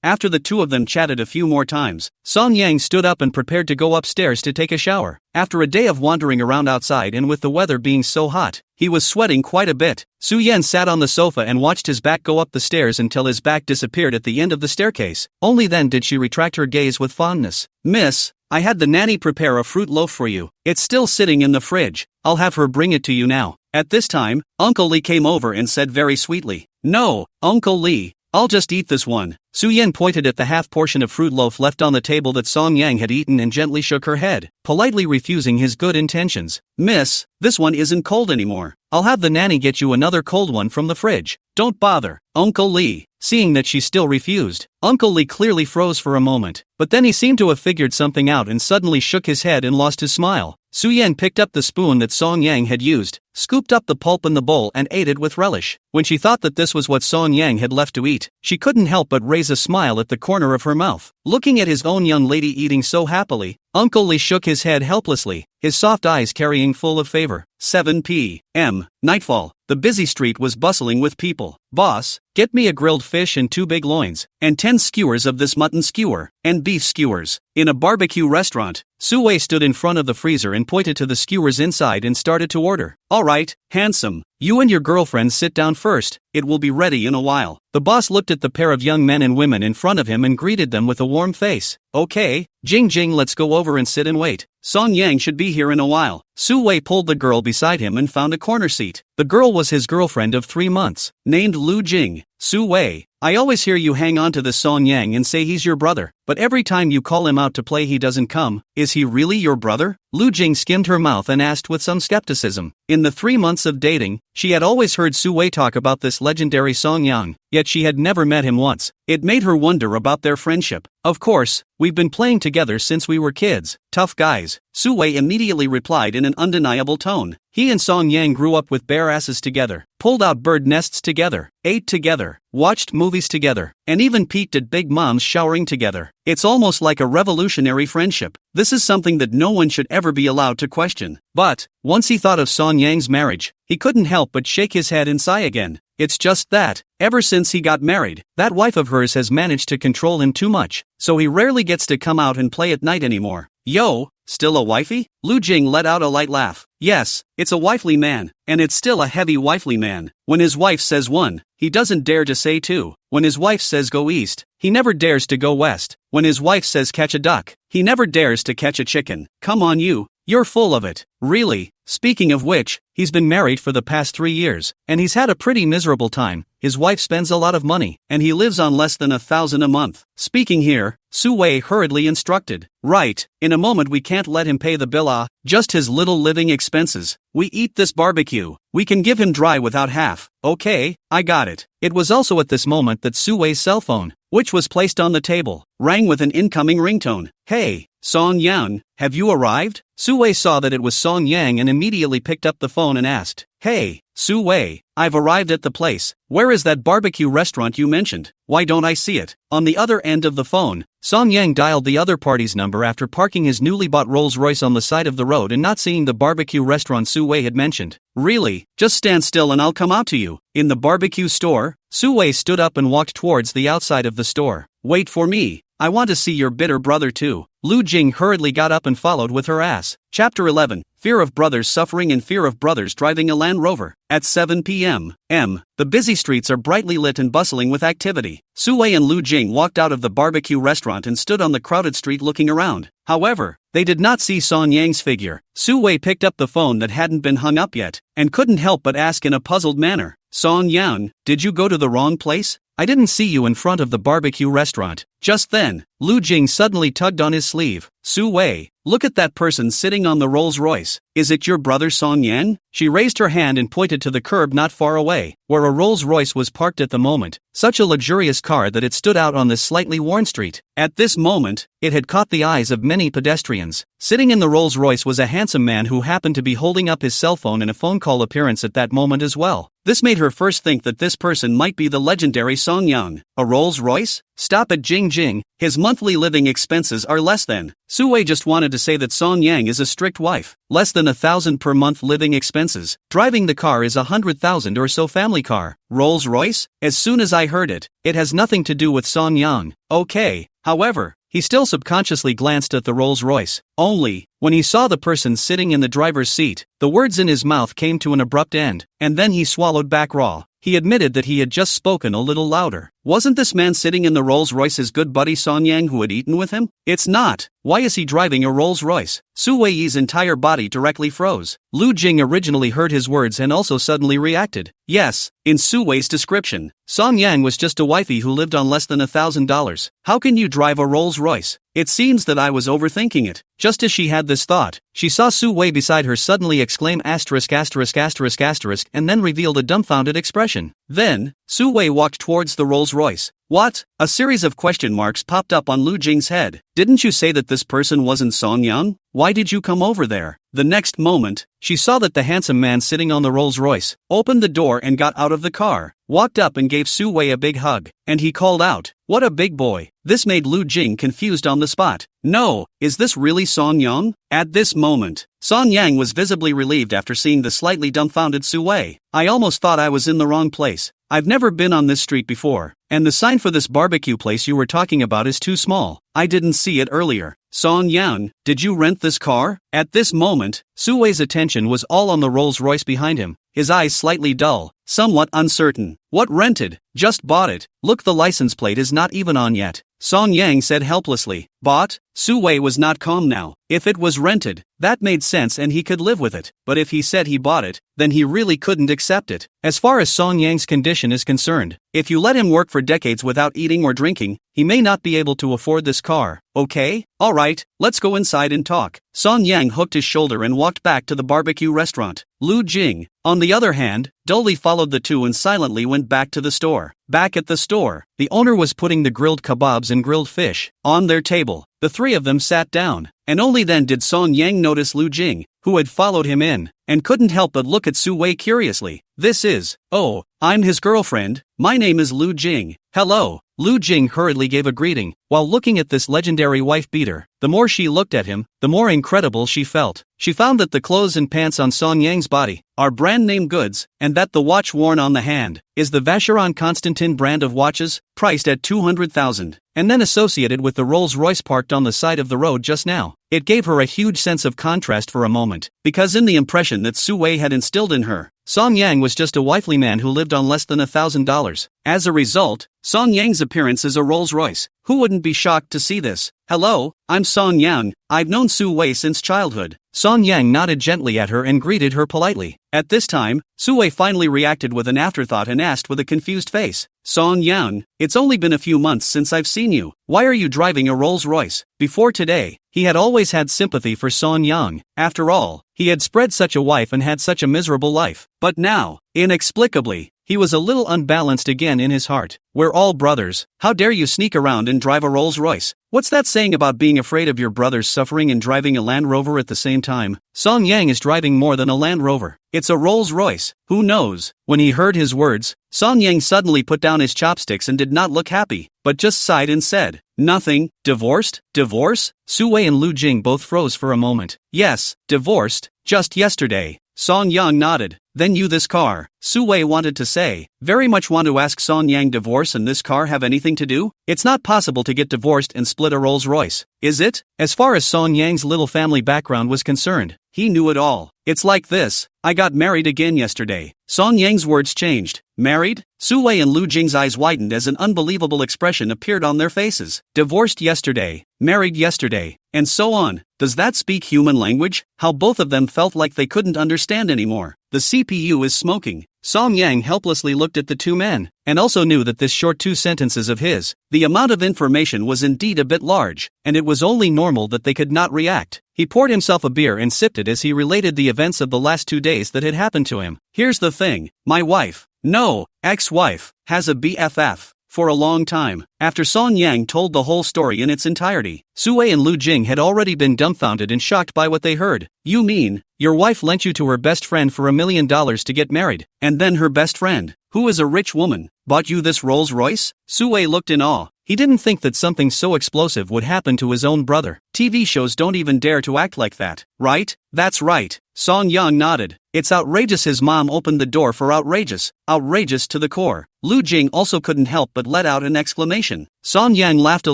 After the two of them chatted a few more times, Song Yang stood up and prepared to go upstairs to take a shower. After a day of wandering around outside and with the weather being so hot, he was sweating quite a bit. Su Yan sat on the sofa and watched his back go up the stairs until his back disappeared at the end of the staircase. Only then did she retract her gaze with fondness. "Miss, I had the nanny prepare a fruit loaf for you. It's still sitting in the fridge. I'll have her bring it to you now." At this time, Uncle Lee came over and said very sweetly, "No, Uncle Lee, I'll just eat this one." Su Yan pointed at the half portion of fruit loaf left on the table that Song Yang had eaten and gently shook her head, politely refusing his good intentions. "Miss, this one isn't cold anymore. I'll have the nanny get you another cold one from the fridge. Don't bother, Uncle Lee. Seeing that she still refused, Uncle Lee clearly froze for a moment, but then he seemed to have figured something out and suddenly shook his head and lost his smile. Su Yan picked up the spoon that Song Yang had used, scooped up the pulp in the bowl and ate it with relish. When she thought that this was what Song Yang had left to eat, she couldn't help but raise a smile at the corner of her mouth. Looking at his own young lady eating so happily, Uncle Lee shook his head helplessly, his soft eyes carrying full of favor. 7 p.m. Nightfall. The busy street was bustling with people. Boss, get me a grilled fish and 2 big loins, and 10 skewers of this mutton skewer, and beef skewers. In a barbecue restaurant, Su Wei stood in front of the freezer and pointed to the skewers inside and started to order. Alright, handsome. You and your girlfriend sit down first, it will be ready in a while. The boss looked at the pair of young men and women in front of him and greeted them with a warm face. Okay, Jing, let's go over and sit and wait. Song Yang should be here in a while. Su Wei pulled the girl beside him and found a corner seat. The girl was his girlfriend of 3 months, named Lu Jing. Su Wei, I always hear you hang on to this Song Yang and say he's your brother, but every time you call him out to play he doesn't come. Is he really your brother? Lu Jing skimmed her mouth and asked with some skepticism. In the 3 months of dating, she had always heard Su Wei talk about this legendary Song Yang, yet she had never met him once. It made her wonder about their friendship. Of course, we've been playing together since we were kids. Tough guys. Su Wei immediately replied in an undeniable tone. He and Song Yang grew up with bare asses together, pulled out bird nests together, ate together, watched movies together, and even peeked at big moms showering together. It's almost like a revolutionary friendship. This is something that no one should ever be allowed to question. But, once he thought of Song Yang's marriage, he couldn't help but shake his head and sigh again. It's just that, ever since he got married, that wife of hers has managed to control him too much, so he rarely gets to come out and play at night anymore. Yo, still a wifey? Lu Jing let out a light laugh. Yes, it's a wifely man, and it's still a heavy wifely man. When his wife says 1, he doesn't dare to say 2. When his wife says go east, he never dares to go west. When his wife says catch a duck, he never dares to catch a chicken. Come on you're full of it. Really? Speaking of which, he's been married for the past 3 years, and he's had a pretty miserable time. His wife spends a lot of money, and he lives on less than 1,000 a month. Speaking here, Su Wei hurriedly instructed. Right, in a moment we can't let him pay the bill, just his little living expenses. We eat this barbecue. We can give him dry without half. Okay, I got it. It was also at this moment that Su Wei's cell phone, which was placed on the table, rang with an incoming ringtone. Hey, Song Yang, have you arrived? Su Wei saw that it was Song Yang and immediately picked up the phone and asked. Hey, Su Wei, I've arrived at the place. Where is that barbecue restaurant you mentioned? Why don't I see it? On the other end of the phone, Song Yang dialed the other party's number after parking his newly bought Rolls-Royce on the side of the road and not seeing the barbecue restaurant Su Wei had mentioned. Really? Just stand still and I'll come out to you. In the barbecue store? Su Wei stood up and walked towards the outside of the store. Wait for me. I want to see your bitter brother too. Lu Jing hurriedly got up and followed with her ass. Chapter 11. Fear of brothers suffering and fear of brothers driving a Land Rover. At 7 p.m. The busy streets are brightly lit and bustling with activity. Su Wei and Lu Jing walked out of the barbecue restaurant and stood on the crowded street looking around. However, they did not see Song Yang's figure. Su Wei picked up the phone that hadn't been hung up yet, and couldn't help but ask in a puzzled manner. Song Yang, did you go to the wrong place? I didn't see you in front of the barbecue restaurant. Just then, Lu Jing suddenly tugged on his sleeve. Su Wei, look at that person sitting on the Rolls-Royce. Is it your brother Song Yan? She raised her hand and pointed to the curb not far away, where a Rolls-Royce was parked at the moment, such a luxurious car that it stood out on this slightly worn street. At this moment, it had caught the eyes of many pedestrians. Sitting in the Rolls-Royce was a handsome man who happened to be holding up his cell phone in a phone call appearance at that moment as well. This made her first think that this person might be the legendary Song Yang. A Rolls-Royce? Stop at Jing. His monthly living expenses are less than. Su Wei just wanted to say that Song Yang is a strict wife. Less than 1,000 per month living expenses. Driving the car is 100,000 or so family car. Rolls-Royce? As soon as I heard it, it has nothing to do with Song Yang. Okay. However, he still subconsciously glanced at the Rolls-Royce. Only, when he saw the person sitting in the driver's seat, the words in his mouth came to an abrupt end, and then he swallowed back raw. He admitted that he had just spoken a little louder. Wasn't this man sitting in the Rolls-Royce his good buddy Song Yang who had eaten with him? It's not. Why is he driving a Rolls-Royce? Su Wei's entire body directly froze. Lu Jing originally heard his words and also suddenly reacted. Yes, in Su Wei's description, Song Yang was just a wifey who lived on less than $1,000. How can you drive a Rolls-Royce? It seems that I was overthinking it. Just as she had this thought, she saw Su Wei beside her suddenly exclaim asterisk asterisk asterisk asterisk and then revealed a dumbfounded expression. Then, Su Wei walked towards the Rolls-Royce. What? A series of question marks popped up on Lu Jing's head. Didn't you say that this person wasn't Song Yang? Why did you come over there? The next moment, she saw that the handsome man sitting on the Rolls-Royce opened the door and got out of the car, walked up and gave Su Wei a big hug, and he called out, "What a big boy." This made Lu Jing confused on the spot. No, is this really Song Yang? At this moment, Song Yang was visibly relieved after seeing the slightly dumbfounded Su Wei. I almost thought I was in the wrong place. I've never been on this street before, and the sign for this barbecue place you were talking about is too small. I didn't see it earlier. Song Yang, did you rent this car? At this moment, Su Wei's attention was all on the Rolls-Royce behind him, his eyes slightly dull, somewhat uncertain. What rented? Just bought it. Look, the license plate is not even on yet. Song Yang said helplessly. Bought? Su Wei was not calm now. If it was rented, that made sense and he could live with it. But if he said he bought it, then he really couldn't accept it. As far as Song Yang's condition is concerned, if you let him work for decades without eating or drinking, he may not be able to afford this car. Okay? Alright, let's go inside and talk. Song Yang hooked his shoulder and walked back to the barbecue restaurant. Lu Jing, on the other hand, dully followed the two and silently went back to the store. Back at the store, the owner was putting the grilled kebabs and grilled fish on their table. The three of them sat down, and only then did Song Yang notice Lu Jing, who had followed him in, and couldn't help but look at Su Wei curiously. This is, oh, I'm his girlfriend, my name is Lu Jing. Hello. Lu Jing hurriedly gave a greeting, while looking at this legendary wife-beater. The more she looked at him, the more incredible she felt. She found that the clothes and pants on Song Yang's body are brand-name goods, and that the watch worn on the hand is the Vacheron Constantin brand of watches, priced at 200,000, and then associated with the Rolls-Royce parked on the side of the road just now. It gave her a huge sense of contrast for a moment, because in the impression that Su Wei had instilled in her, Song Yang was just a wifely man who lived on less than $1,000. As a result, Song Yang's appearance is a Rolls-Royce. Who wouldn't be shocked to see this? Hello, I'm Song Yang. I've known Su Wei since childhood. Song Yang nodded gently at her and greeted her politely. At this time, Su Wei finally reacted with an afterthought and asked with a confused face, Song Yang, it's only been a few months since I've seen you. Why are you driving a Rolls-Royce? Before today, he had always had sympathy for Song Yang. After all, he had spread such a wife and had such a miserable life. But now, inexplicably, he was a little unbalanced again in his heart. We're all brothers. How dare you sneak around and drive a Rolls-Royce? What's that saying about being afraid of your brother's suffering and driving a Land Rover at the same time? Song Yang is driving more than a Land Rover. It's a Rolls-Royce. Who knows? When he heard his words, Song Yang suddenly put down his chopsticks and did not look happy, but just sighed and said, Nothing. Divorced? Divorce? Su Wei and Lu Jing both froze for a moment. Yes, divorced. Just yesterday. Song Yang nodded. Then you this car. Su Wei wanted to say, very much want to ask Song Yang divorce and this car have anything to do? It's not possible to get divorced and split a Rolls-Royce, is it? As far as Song Yang's little family background was concerned, he knew it all. It's like this. I got married again yesterday. Song Yang's words changed. Married? Su Wei and Lu Jing's eyes widened as an unbelievable expression appeared on their faces. Divorced yesterday. Married yesterday. And so on. Does that speak human language? How both of them felt like they couldn't understand anymore. The CPU is smoking. Song Yang helplessly looked at the two men, and also knew that this short 2 sentences of his, the amount of information was indeed a bit large, and it was only normal that they could not react. He poured himself a beer and sipped it as he related the events of the last 2 days that had happened to him. Here's the thing, my wife, no, ex-wife, has a BFF. For a long time, after Song Yang told the whole story in its entirety, Su Wei and Lu Jing had already been dumbfounded and shocked by what they heard. You mean, your wife lent you to her best friend for $1 million to get married, and then her best friend, who is a rich woman, bought you this Rolls-Royce? Su Wei looked in awe. He didn't think that something so explosive would happen to his own brother. TV shows don't even dare to act like that, right? That's right. Song Yang nodded. It's outrageous. His mom opened the door for outrageous. Outrageous to the core. Lu Jing also couldn't help but let out an exclamation. Song Yang laughed a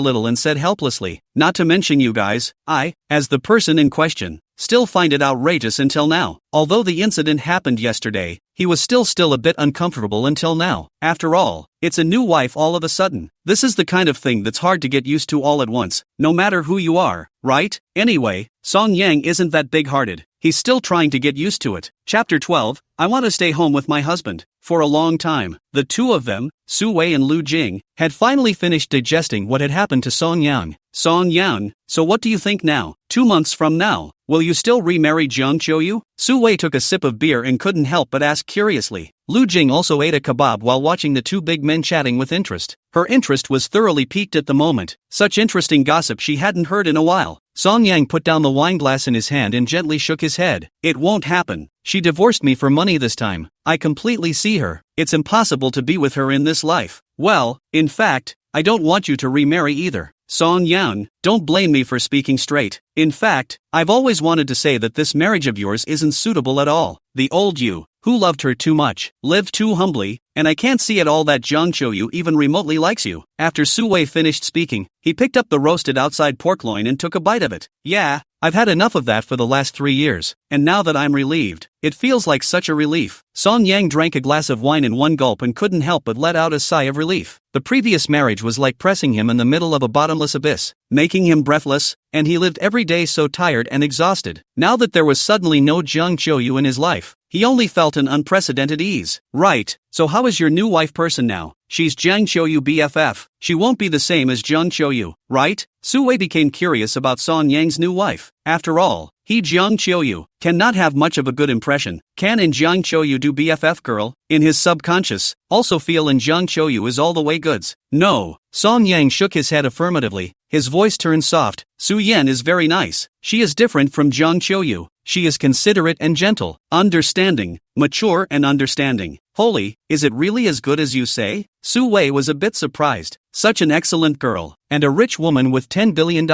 little and said helplessly, not to mention you guys, I, as the person in question, still find it outrageous until now. Although the incident happened yesterday, he was still a bit uncomfortable until now. After all, it's a new wife all of a sudden. This is the kind of thing that's hard to get used to all at once, no matter who you are, right? Anyway, Song Yang isn't that big-hearted. He's still trying to get used to it. Chapter 12, I want to stay home with my husband. For a long time, the two of them, Su Wei and Lu Jing, had finally finished digesting what had happened to Song Yang. Song Yang, so what do you think now? 2 months from now, will you still remarry Jiang Qiuyu? Su Wei took a sip of beer and couldn't help but ask curiously. Lu Jing also ate a kebab while watching the two big men chatting with interest. Her interest was thoroughly piqued at the moment. Such interesting gossip she hadn't heard in a while. Song Yang put down the wine glass in his hand and gently shook his head. It won't happen. She divorced me for money this time. I completely see her. It's impossible to be with her in this life. Well, in fact, I don't want you to remarry either. Song Yan, don't blame me for speaking straight. In fact, I've always wanted to say that this marriage of yours isn't suitable at all. The old you, who loved her too much, lived too humbly, and I can't see at all that Jiang Qiuyu even remotely likes you. After Su Wei finished speaking, he picked up the roasted outside pork loin and took a bite of it. Yeah, I've had enough of that for the last 3 years, and now that I'm relieved, it feels like such a relief. Song Yang drank a glass of wine in one gulp and couldn't help but let out a sigh of relief. The previous marriage was like pressing him in the middle of a bottomless abyss, making him breathless, and he lived every day so tired and exhausted. Now that there was suddenly no Jiang Qiuyu in his life, he only felt an unprecedented ease. Right, so how is your new wife person now? She's Jiang Qiuyu BFF. She won't be the same as Jiang Qiuyu, right? Su Wei became curious about Song Yang's new wife. After all, he Jiang Qiuyu cannot have much of a good impression. Can in Jiang Qiuyu do BFF girl? In his subconscious, also feel in Jiang Qiuyu is all the way goods. No. Song Yang shook his head affirmatively. His voice turned soft. Su Yan is very nice. She is different from Jiang Qiuyu. She is considerate and gentle, understanding, mature and understanding. Holy, is it really as good as you say? Su Wei was a bit surprised. Such an excellent girl, and a rich woman with $10 billion,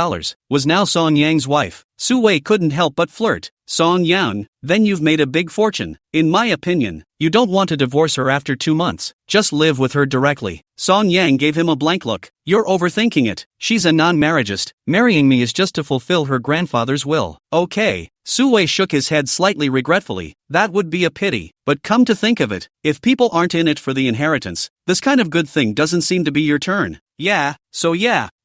was now Song Yang's wife. Su Wei couldn't help but flirt. Song Yang, then you've made a big fortune. In my opinion, you don't want to divorce her after 2 months. Just live with her directly. Song Yang gave him a blank look. You're overthinking it. She's a non-marriagist. Marrying me is just to fulfill her grandfather's will. Okay. Su Wei shook his head slightly regretfully. That would be a pity. But come to think of it, if people aren't in it for the inheritance, this kind of good thing doesn't seem to be your turn. Yeah,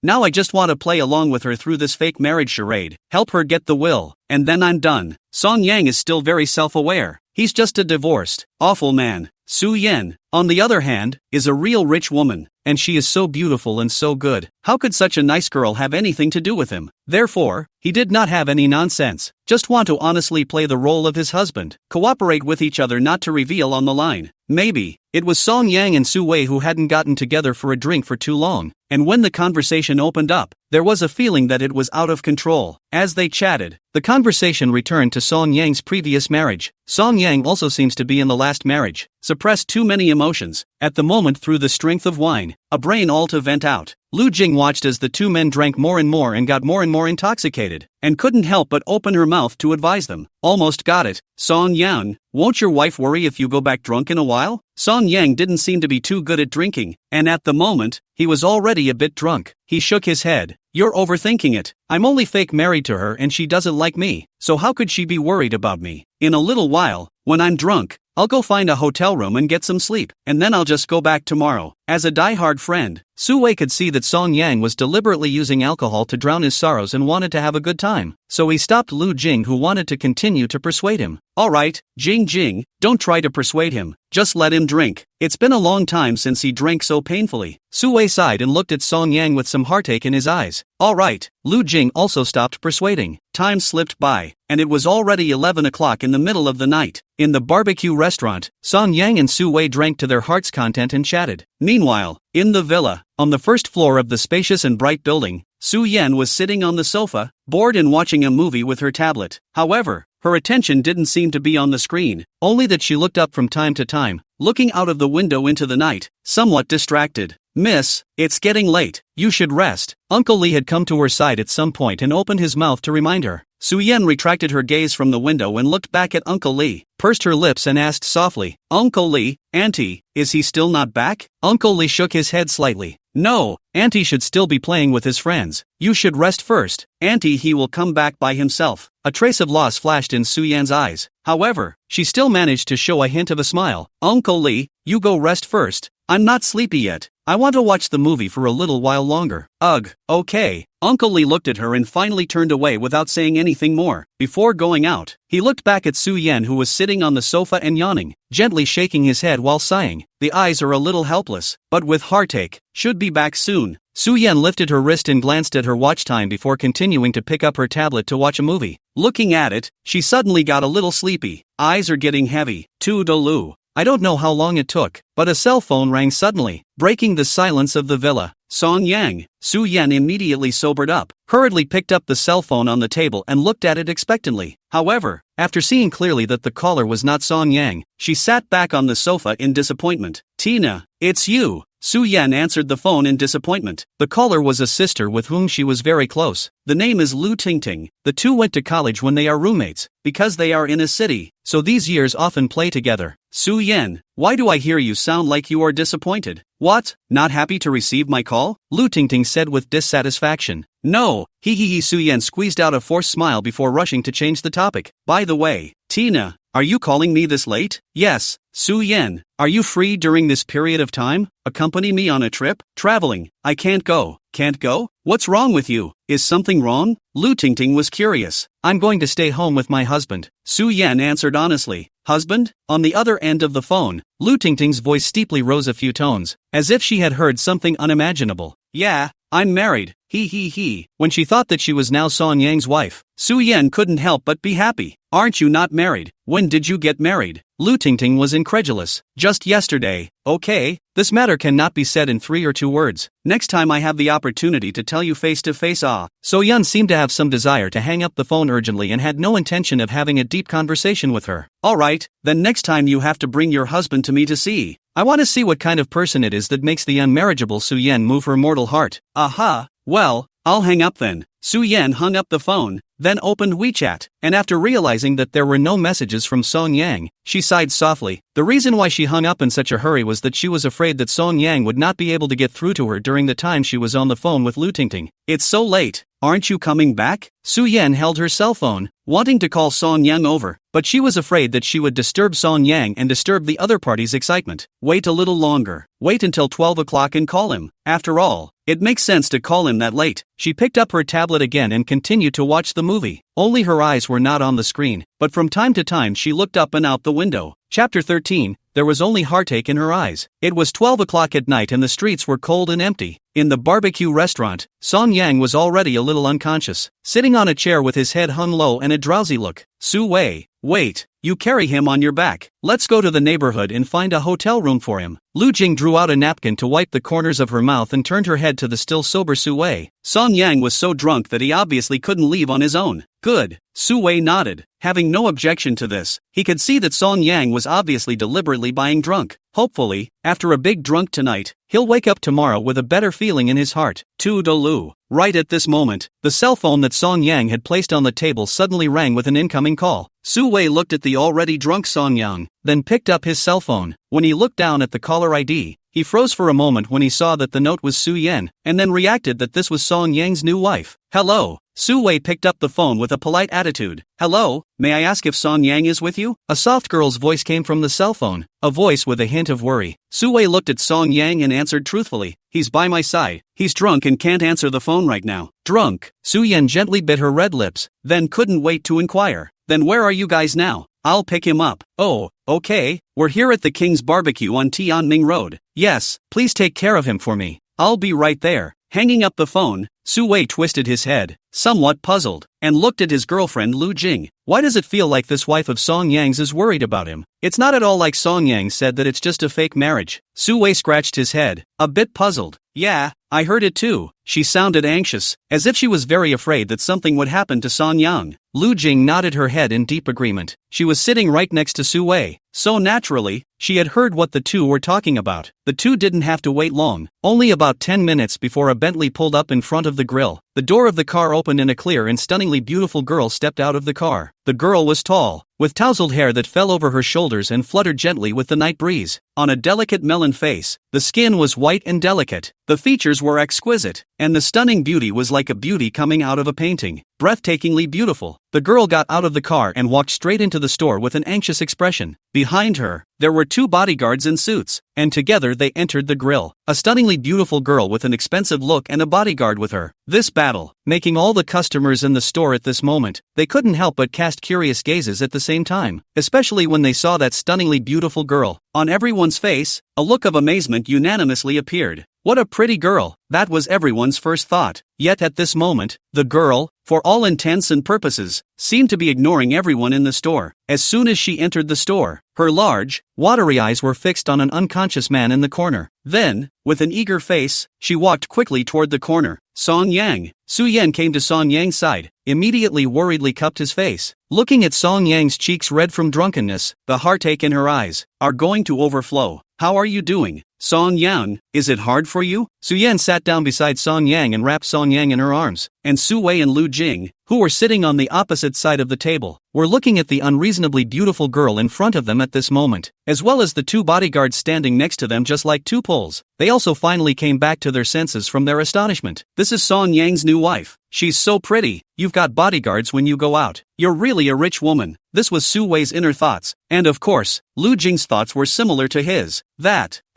now I just want to play along with her through this fake marriage charade, help her get the will, and then I'm done. Song Yang is still very self-aware. He's just a divorced, awful man. Su Yan, on the other hand, is a real rich woman, and she is so beautiful and so good. How could such a nice girl have anything to do with him? Therefore, he did not have any nonsense, just want to honestly play the role of his husband, cooperate with each other not to reveal on the line. Maybe, it was Song Yang and Su Wei who hadn't gotten together for a drink for too long, and when the conversation opened up, there was a feeling that it was out of control. As they chatted, the conversation returned to Song Yang's previous marriage. Song Yang also seems to be in the last marriage, suppressed too many emotions, at the moment through the strength of wine, a brain all to vent out. Lu Jing watched as the two men drank more and more and got more and more intoxicated, and couldn't help but open her mouth to advise them. Almost got it. Song Yang, won't your wife worry if you go back drunk in a while? Song Yang didn't seem to be too good at drinking, and at the moment, he was already a bit drunk. He shook his head. You're overthinking it. I'm only fake married to her and she doesn't like me, so how could she be worried about me? In a little while, when I'm drunk, I'll go find a hotel room and get some sleep, and then I'll just go back tomorrow. As a die-hard friend, Su Wei could see that Song Yang was deliberately using alcohol to drown his sorrows and wanted to have a good time, so he stopped Lu Jing, who wanted to continue to persuade him. Alright, Jing, don't try to persuade him, just let him drink. It's been a long time since he drank so painfully. Su Wei sighed and looked at Song Yang with some heartache in his eyes. Alright, Lu Jing also stopped persuading. Time slipped by, and it was already 11 o'clock in the middle of the night. In the barbecue restaurant, Song Yang and Su Wei drank to their heart's content and chatted. Meanwhile, in the villa, on the first floor of the spacious and bright building, Su Yan was sitting on the sofa, bored and watching a movie with her tablet. However, her attention didn't seem to be on the screen, only that she looked up from time to time, looking out of the window into the night, somewhat distracted. Miss, it's getting late, you should rest. Uncle Lee had come to her side at some point and opened his mouth to remind her. Su Yan retracted her gaze from the window and looked back at Uncle Lee, pursed her lips and asked softly, Uncle Lee, Auntie, is he still not back? Uncle Lee shook his head slightly. No, Auntie should still be playing with his friends. You should rest first. Auntie, he will come back by himself. A trace of loss flashed in Su Yan's eyes. However, she still managed to show a hint of a smile. Uncle Lee, you go rest first. I'm not sleepy yet. I want to watch the movie for a little while longer. Ugh, okay. Uncle Lee looked at her and finally turned away without saying anything more. Before going out, he looked back at Su Yan, who was sitting on the sofa and yawning, gently shaking his head while sighing. The eyes are a little helpless, but with heartache. Should be back soon. Su Yan lifted her wrist and glanced at her watch time before continuing to pick up her tablet to watch a movie. Looking at it, she suddenly got a little sleepy. Eyes are getting heavy. Toodaloo. I don't know how long it took, but a cell phone rang suddenly, breaking the silence of the villa. Song Yang. Su Yan immediately sobered up, hurriedly picked up the cell phone on the table and looked at it expectantly. However, after seeing clearly that the caller was not Song Yang, she sat back on the sofa in disappointment. Tina, it's you. Su Yan answered the phone in disappointment. The caller was a sister with whom she was very close. The name is Lu Tingting. The two went to college when they are roommates, because they are in a city, so these years often play together. Su Yan, why do I hear you sound like you are disappointed? What, not happy to receive my call? Lu Tingting said with dissatisfaction. No, he. Su Yan squeezed out a forced smile before rushing to change the topic. By the way, Tina, are you calling me this late? Yes. Su Yan, are you free during this period of time? Accompany me on a trip? Traveling. I can't go. Can't go? What's wrong with you? Is something wrong? Lu Tingting was curious. I'm going to stay home with my husband. Su Yan answered honestly. Husband? On the other end of the phone, Lu Tingting's voice steeply rose a few tones, as if she had heard something unimaginable. Yeah, I'm married. He. When she thought that she was now Song Yang's wife, Su Yan couldn't help but be happy. Aren't you not married? When did you get married? Lu Tingting was incredulous. Just yesterday. Okay, this matter cannot be said in 3 or 2 words. Next time I have the opportunity to tell you face to face. So Yan seemed to have some desire to hang up the phone urgently and had no intention of having a deep conversation with her. Alright, then next time you have to bring your husband to me to see. I want to see what kind of person it is that makes the unmarriageable Su Yan move her mortal heart. Aha, well, I'll hang up then. Su Yan hung up the phone, then opened WeChat, and after realizing that there were no messages from Song Yang, she sighed softly. The reason why she hung up in such a hurry was that she was afraid that Song Yang would not be able to get through to her during the time she was on the phone with Lu Tingting. It's so late. Aren't you coming back? Su Yan held her cell phone, wanting to call Song Yang over, but she was afraid that she would disturb Song Yang and disturb the other party's excitement. Wait a little longer. Wait until 12 o'clock and call him. After all, it makes sense to call him that late. She picked up her tablet again and continued to watch the movie. Only her eyes were not on the screen, but from time to time she looked up and out the window. Chapter 13, there was only heartache in her eyes. It was 12 o'clock at night and the streets were cold and empty. In the barbecue restaurant, Song Yang was already a little unconscious, sitting on a chair with his head hung low and a drowsy look. Su Wei, wait, you carry him on your back. Let's go to the neighborhood and find a hotel room for him. Lu Jing drew out a napkin to wipe the corners of her mouth and turned her head to the still sober Su Wei. Song Yang was so drunk that he obviously couldn't leave on his own. Good. Su Wei nodded, having no objection to this. He could see that Song Yang was obviously deliberately buying drunk. Hopefully, after a big drunk tonight, he'll wake up tomorrow with a better feeling in his heart. Toodaloo. Right at this moment, the cell phone that Song Yang had placed on the table suddenly rang with an incoming call. Su Wei looked at the already drunk Song Yang, then picked up his cell phone. When he looked down at the caller ID, he froze for a moment when he saw that the note was Su Yan, and then reacted that this was Song Yang's new wife. Hello. Su Wei picked up the phone with a polite attitude. Hello, may I ask if Song Yang is with you? A soft girl's voice came from the cell phone, a voice with a hint of worry. Su Wei looked at Song Yang and answered truthfully. He's by my side. He's drunk and can't answer the phone right now. Drunk? Su Yan gently bit her red lips, then couldn't wait to inquire. Then where are you guys now? I'll pick him up. Oh, okay, we're here at the King's Barbecue on Tianming Road. Yes, please take care of him for me. I'll be right there. Hanging up the phone, Su Wei twisted his head, somewhat puzzled, and looked at his girlfriend Lu Jing. Why does it feel like this wife of Song Yang's is worried about him? It's not at all like Song Yang said that it's just a fake marriage. Su Wei scratched his head, a bit puzzled. Yeah, I heard it too. She sounded anxious, as if she was very afraid that something would happen to Song Yang. Lu Jing nodded her head in deep agreement. She was sitting right next to Su Wei, so naturally, she had heard what the two were talking about. The two didn't have to wait long, only about 10 minutes before a Bentley pulled up in front of the grill. The door of the car opened and a clear and stunningly beautiful girl stepped out of the car. The girl was tall, with tousled hair that fell over her shoulders and fluttered gently with the night breeze. On a delicate melon face, the skin was white and delicate, the features were exquisite, and the stunning beauty was like a beauty coming out of a painting. Breathtakingly beautiful. The girl got out of the car and walked straight into the store with an anxious expression. Behind her, there were two bodyguards in suits, and together they entered the grill. A stunningly beautiful girl with an expensive look and a bodyguard with her. This battle, making all the customers in the store at this moment, they couldn't help but cast curious gazes at the same time, especially when they saw that stunningly beautiful girl. On everyone's face, a look of amazement unanimously appeared. What a pretty girl, that was everyone's first thought. Yet at this moment, the girl, for all intents and purposes, seemed to be ignoring everyone in the store. As soon as she entered the store, her large, watery eyes were fixed on an unconscious man in the corner. Then, with an eager face, she walked quickly toward the corner. Song Yang. Su Yan came to Song Yang's side, immediately worriedly cupped his face. Looking at Song Yang's cheeks red from drunkenness, the heartache in her eyes are going to overflow. How are you doing, Song Yang? Is it hard for you? Su Yan sat down beside Song Yang and wrapped Song Yang in her arms, and Su Wei and Lu Jing, who were sitting on the opposite side of the table, were looking at the unreasonably beautiful girl in front of them at this moment, as well as the two bodyguards standing next to them just like two poles. They also finally came back to their senses from their astonishment. This is Song Yang's new wife. She's so pretty. You've got bodyguards when you go out. You're really a rich woman. This was Su Wei's inner thoughts, and of course, Lu Jing's thoughts were similar to his.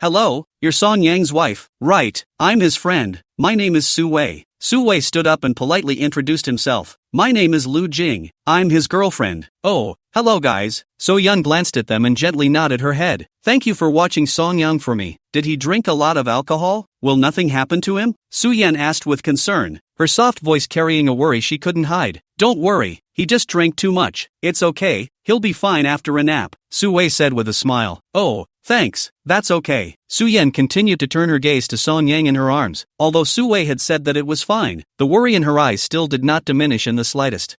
Hello, you're Song Yang's wife, right? I'm his friend. My name is Su Wei. Su Wei stood up and politely introduced himself. My name is Lu Jing. I'm his girlfriend. Oh, hello guys. So Yan glanced at them and gently nodded her head. Thank you for watching Song Yang for me. Did he drink a lot of alcohol? Will nothing happen to him? Su Yan asked with concern, her soft voice carrying a worry she couldn't hide. Don't worry, he just drank too much. It's okay, he'll be fine after a nap, Su Wei said with a smile. Oh, thanks, that's okay. Su Yan continued to turn her gaze to Song Yang in her arms. Although Su Wei had said that it was fine, the worry in her eyes still did not diminish in the slightest.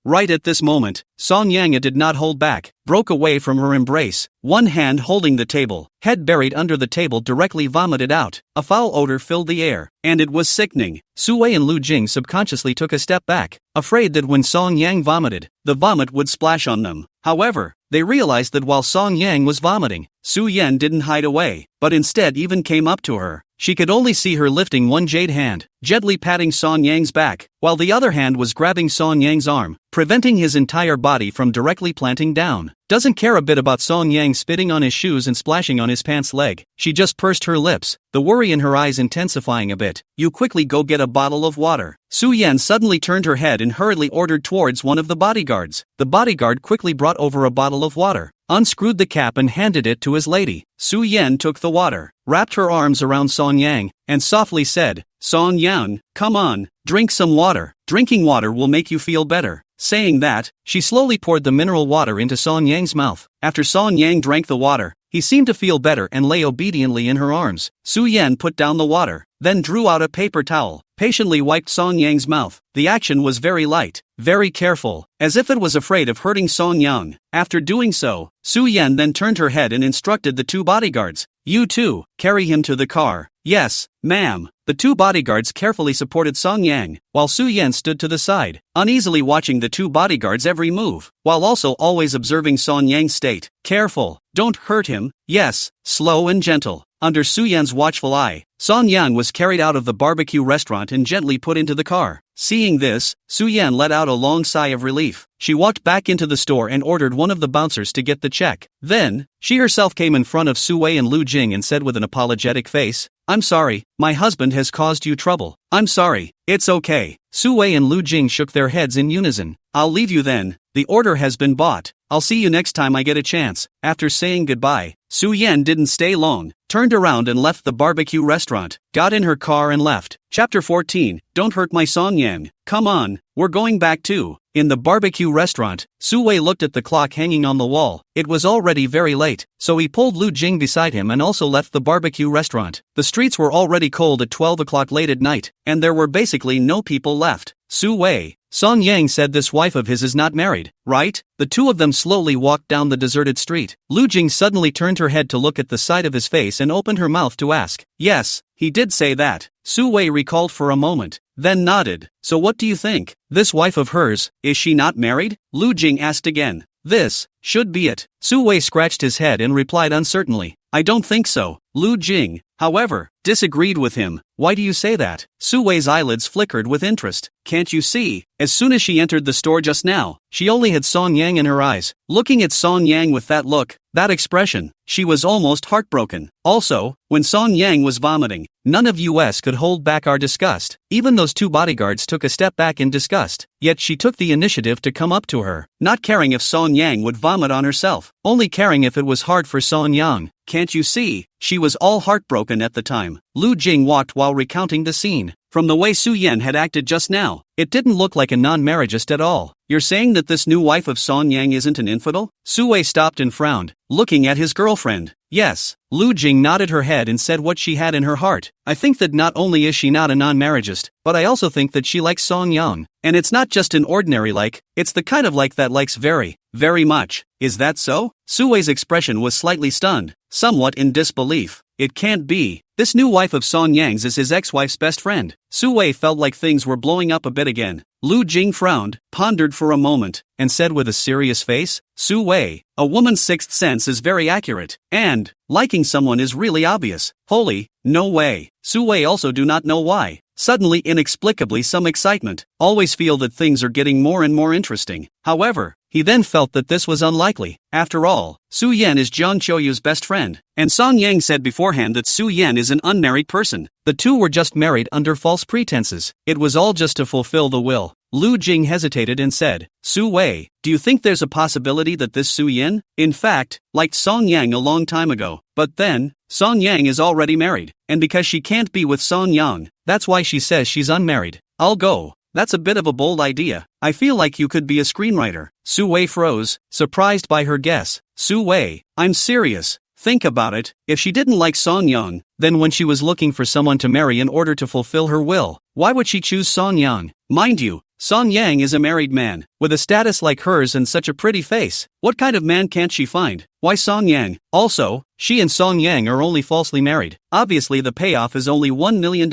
Right at this moment, Song Yang did not hold back, broke away from her embrace, one hand holding the table, head buried under the table directly vomited out. A foul odor filled the air, and it was sickening. Su Wei and Lu Jing subconsciously took a step back, afraid that when Song Yang vomited, the vomit would splash on them. However, they realized that while Song Yang was vomiting, Su Yan didn't hide away, but instead even came up to her. She could only see her lifting one jade hand, gently patting Song Yang's back, while the other hand was grabbing Song Yang's arm, preventing his entire body from directly planting down. Doesn't care a bit about Song Yang spitting on his shoes and splashing on his pants leg. She just pursed her lips, the worry in her eyes intensifying a bit. You quickly go get a bottle of water. Su Yan suddenly turned her head and hurriedly ordered towards one of the bodyguards. The bodyguard quickly brought over a bottle of water, unscrewed the cap and handed it to his lady. Su Yan took the water, wrapped her arms around Song Yang, and softly said, Song Yang, come on, drink some water. Drinking water will make you feel better. Saying that, she slowly poured the mineral water into Song Yang's mouth. After Song Yang drank the water, he seemed to feel better and lay obediently in her arms. Su Yan put down the water, then drew out a paper towel, patiently wiped Song Yang's mouth. The action was very light, very careful, as if it was afraid of hurting Song Yang. After doing so, Su Yan then turned her head and instructed the two bodyguards, You two, carry him to the car. Yes, ma'am. The two bodyguards carefully supported Song Yang, while Su Yan stood to the side, uneasily watching the two bodyguards' every move, while also always observing Song Yang's state. Careful, don't hurt him, yes, slow and gentle. Under Su Yan's watchful eye, Song Yang was carried out of the barbecue restaurant and gently put into the car. Seeing this, Su Yan let out a long sigh of relief. She walked back into the store and ordered one of the bouncers to get the check. Then, she herself came in front of Su Wei and Lu Jing and said with an apologetic face, I'm sorry, my husband has caused you trouble. I'm sorry, it's okay. Su Wei and Lu Jing shook their heads in unison. I'll leave you then, the order has been bought. I'll see you next time I get a chance. After saying goodbye, Su Yan didn't stay long, turned around and left the barbecue restaurant, got in her car and left. Chapter 14, Don't Hurt My Song Yang. Come on, we're going back too. In the barbecue restaurant, Su Wei looked at the clock hanging on the wall. It was already very late, so he pulled Lu Jing beside him and also left the barbecue restaurant. The streets were already cold at 12 o'clock late at night, and there were basically no people left. Su Wei, Song Yang said this wife of his is not married, right? The two of them slowly walked down the deserted street. Lu Jing suddenly turned her head to look at the side of his face and opened her mouth to ask. Yes, he did say that. Su Wei recalled for a moment, then nodded. So what do you think? This wife of hers, is she not married? Lu Jing asked again. This should be it. Su Wei scratched his head and replied uncertainly. I don't think so. Lu Jing, however, disagreed with him. Why do you say that? Su Wei's eyelids flickered with interest. Can't you see? As soon as she entered the store just now, she only had Song Yang in her eyes. Looking at Song Yang with that look, that expression, she was almost heartbroken. Also, when Song Yang was vomiting, none of us could hold back our disgust. Even those two bodyguards took a step back in disgust. Yet she took the initiative to come up to her, not caring if Song Yang would vomit on herself, only caring if it was hard for Song Yang. Can't you see? She was all heartbroken at the time. Lu Jing walked while recounting the scene. From the way Su Yan had acted just now, it didn't look like a non-marriageist at all. You're saying that this new wife of Song Yang isn't an infidel? Su Wei stopped and frowned, looking at his girlfriend. Yes. Lu Jing nodded her head and said what she had in her heart. I think that not only is she not a non-marriageist, but I also think that she likes Song Yang. And it's not just an ordinary like, it's the kind of like that likes very, very much. Is that so? Su Wei's expression was slightly stunned, somewhat in disbelief. It can't be. This new wife of Song Yang's is his ex-wife's best friend. Su Wei felt like things were blowing up a bit again. Lu Jing frowned, pondered for a moment, and said with a serious face, Su Wei, a woman's sixth sense is very accurate, and liking someone is really obvious. Holy, no way. Su Wei also do not know why. Suddenly inexplicably some excitement. Always feel that things are getting more and more interesting. However, he then felt that this was unlikely. After all, Su Yan is Jiang Qiuyu's best friend, and Song Yang said beforehand that Su Yan is an unmarried person. The two were just married under false pretenses. It was all just to fulfill the will. Lu Jing hesitated and said, Su Wei, do you think there's a possibility that this Su Yan, in fact, liked Song Yang a long time ago? But then, Song Yang is already married, and because she can't be with Song Yang, that's why she says she's unmarried. I'll go. That's a bit of a bold idea. I feel like you could be a screenwriter. Su Wei froze, surprised by her guess. Su Wei, I'm serious. Think about it. If she didn't like Song Yang, then when she was looking for someone to marry in order to fulfill her will, why would she choose Song Yang? Mind you, Song Yang is a married man, with a status like hers and such a pretty face. What kind of man can't she find? Why Song Yang? Also, she and Song Yang are only falsely married. Obviously the payoff is only $1 million.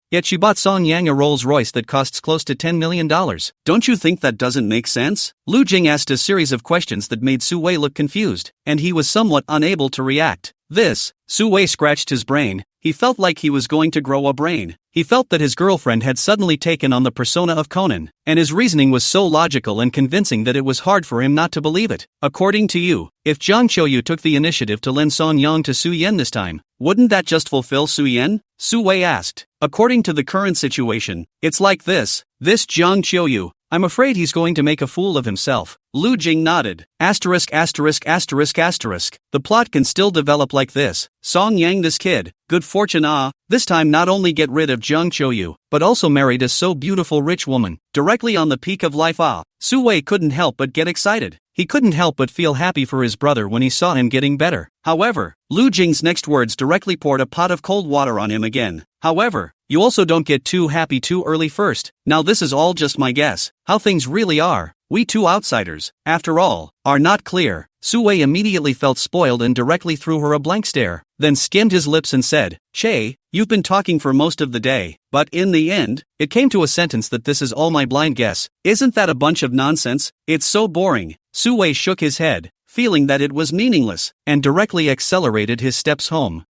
Yet she bought Song Yang a Rolls Royce that costs close to $10 million. Don't you think that doesn't make sense? Lu Jing asked a series of questions that made Su Wei look confused, and he was somewhat unable to react. Su Wei scratched his brain. He felt like he was going to grow a brain. He felt that his girlfriend had suddenly taken on the persona of Conan, and his reasoning was so logical and convincing that it was hard for him not to believe it. According to you, if Jiang Qiuyu took the initiative to lend Song Yang to Su Yan this time, wouldn't that just fulfill Su Yan? Su Wei asked. According to the current situation, it's like this Jiang Qiuyu, I'm afraid he's going to make a fool of himself. Lu Jing nodded. Asterisk. The plot can still develop like this. Song Yang this kid, good fortune this time not only get rid of Jiang Qiuyu, but also married a so beautiful rich woman, directly on the peak of life Su Wei couldn't help but get excited. He couldn't help but feel happy for his brother when he saw him getting better. However, Lu Jing's next words directly poured a pot of cold water on him again. However, you also don't get too happy too early first. Now this is all just my guess. How things really are, we two outsiders, after all, are not clear. Su Wei immediately felt spoiled and directly threw her a blank stare, then skimmed his lips and said, Che, you've been talking for most of the day, but in the end, it came to a sentence that this is all my blind guess. Isn't that a bunch of nonsense? It's so boring. Su Wei shook his head, feeling that it was meaningless, and directly accelerated his steps home.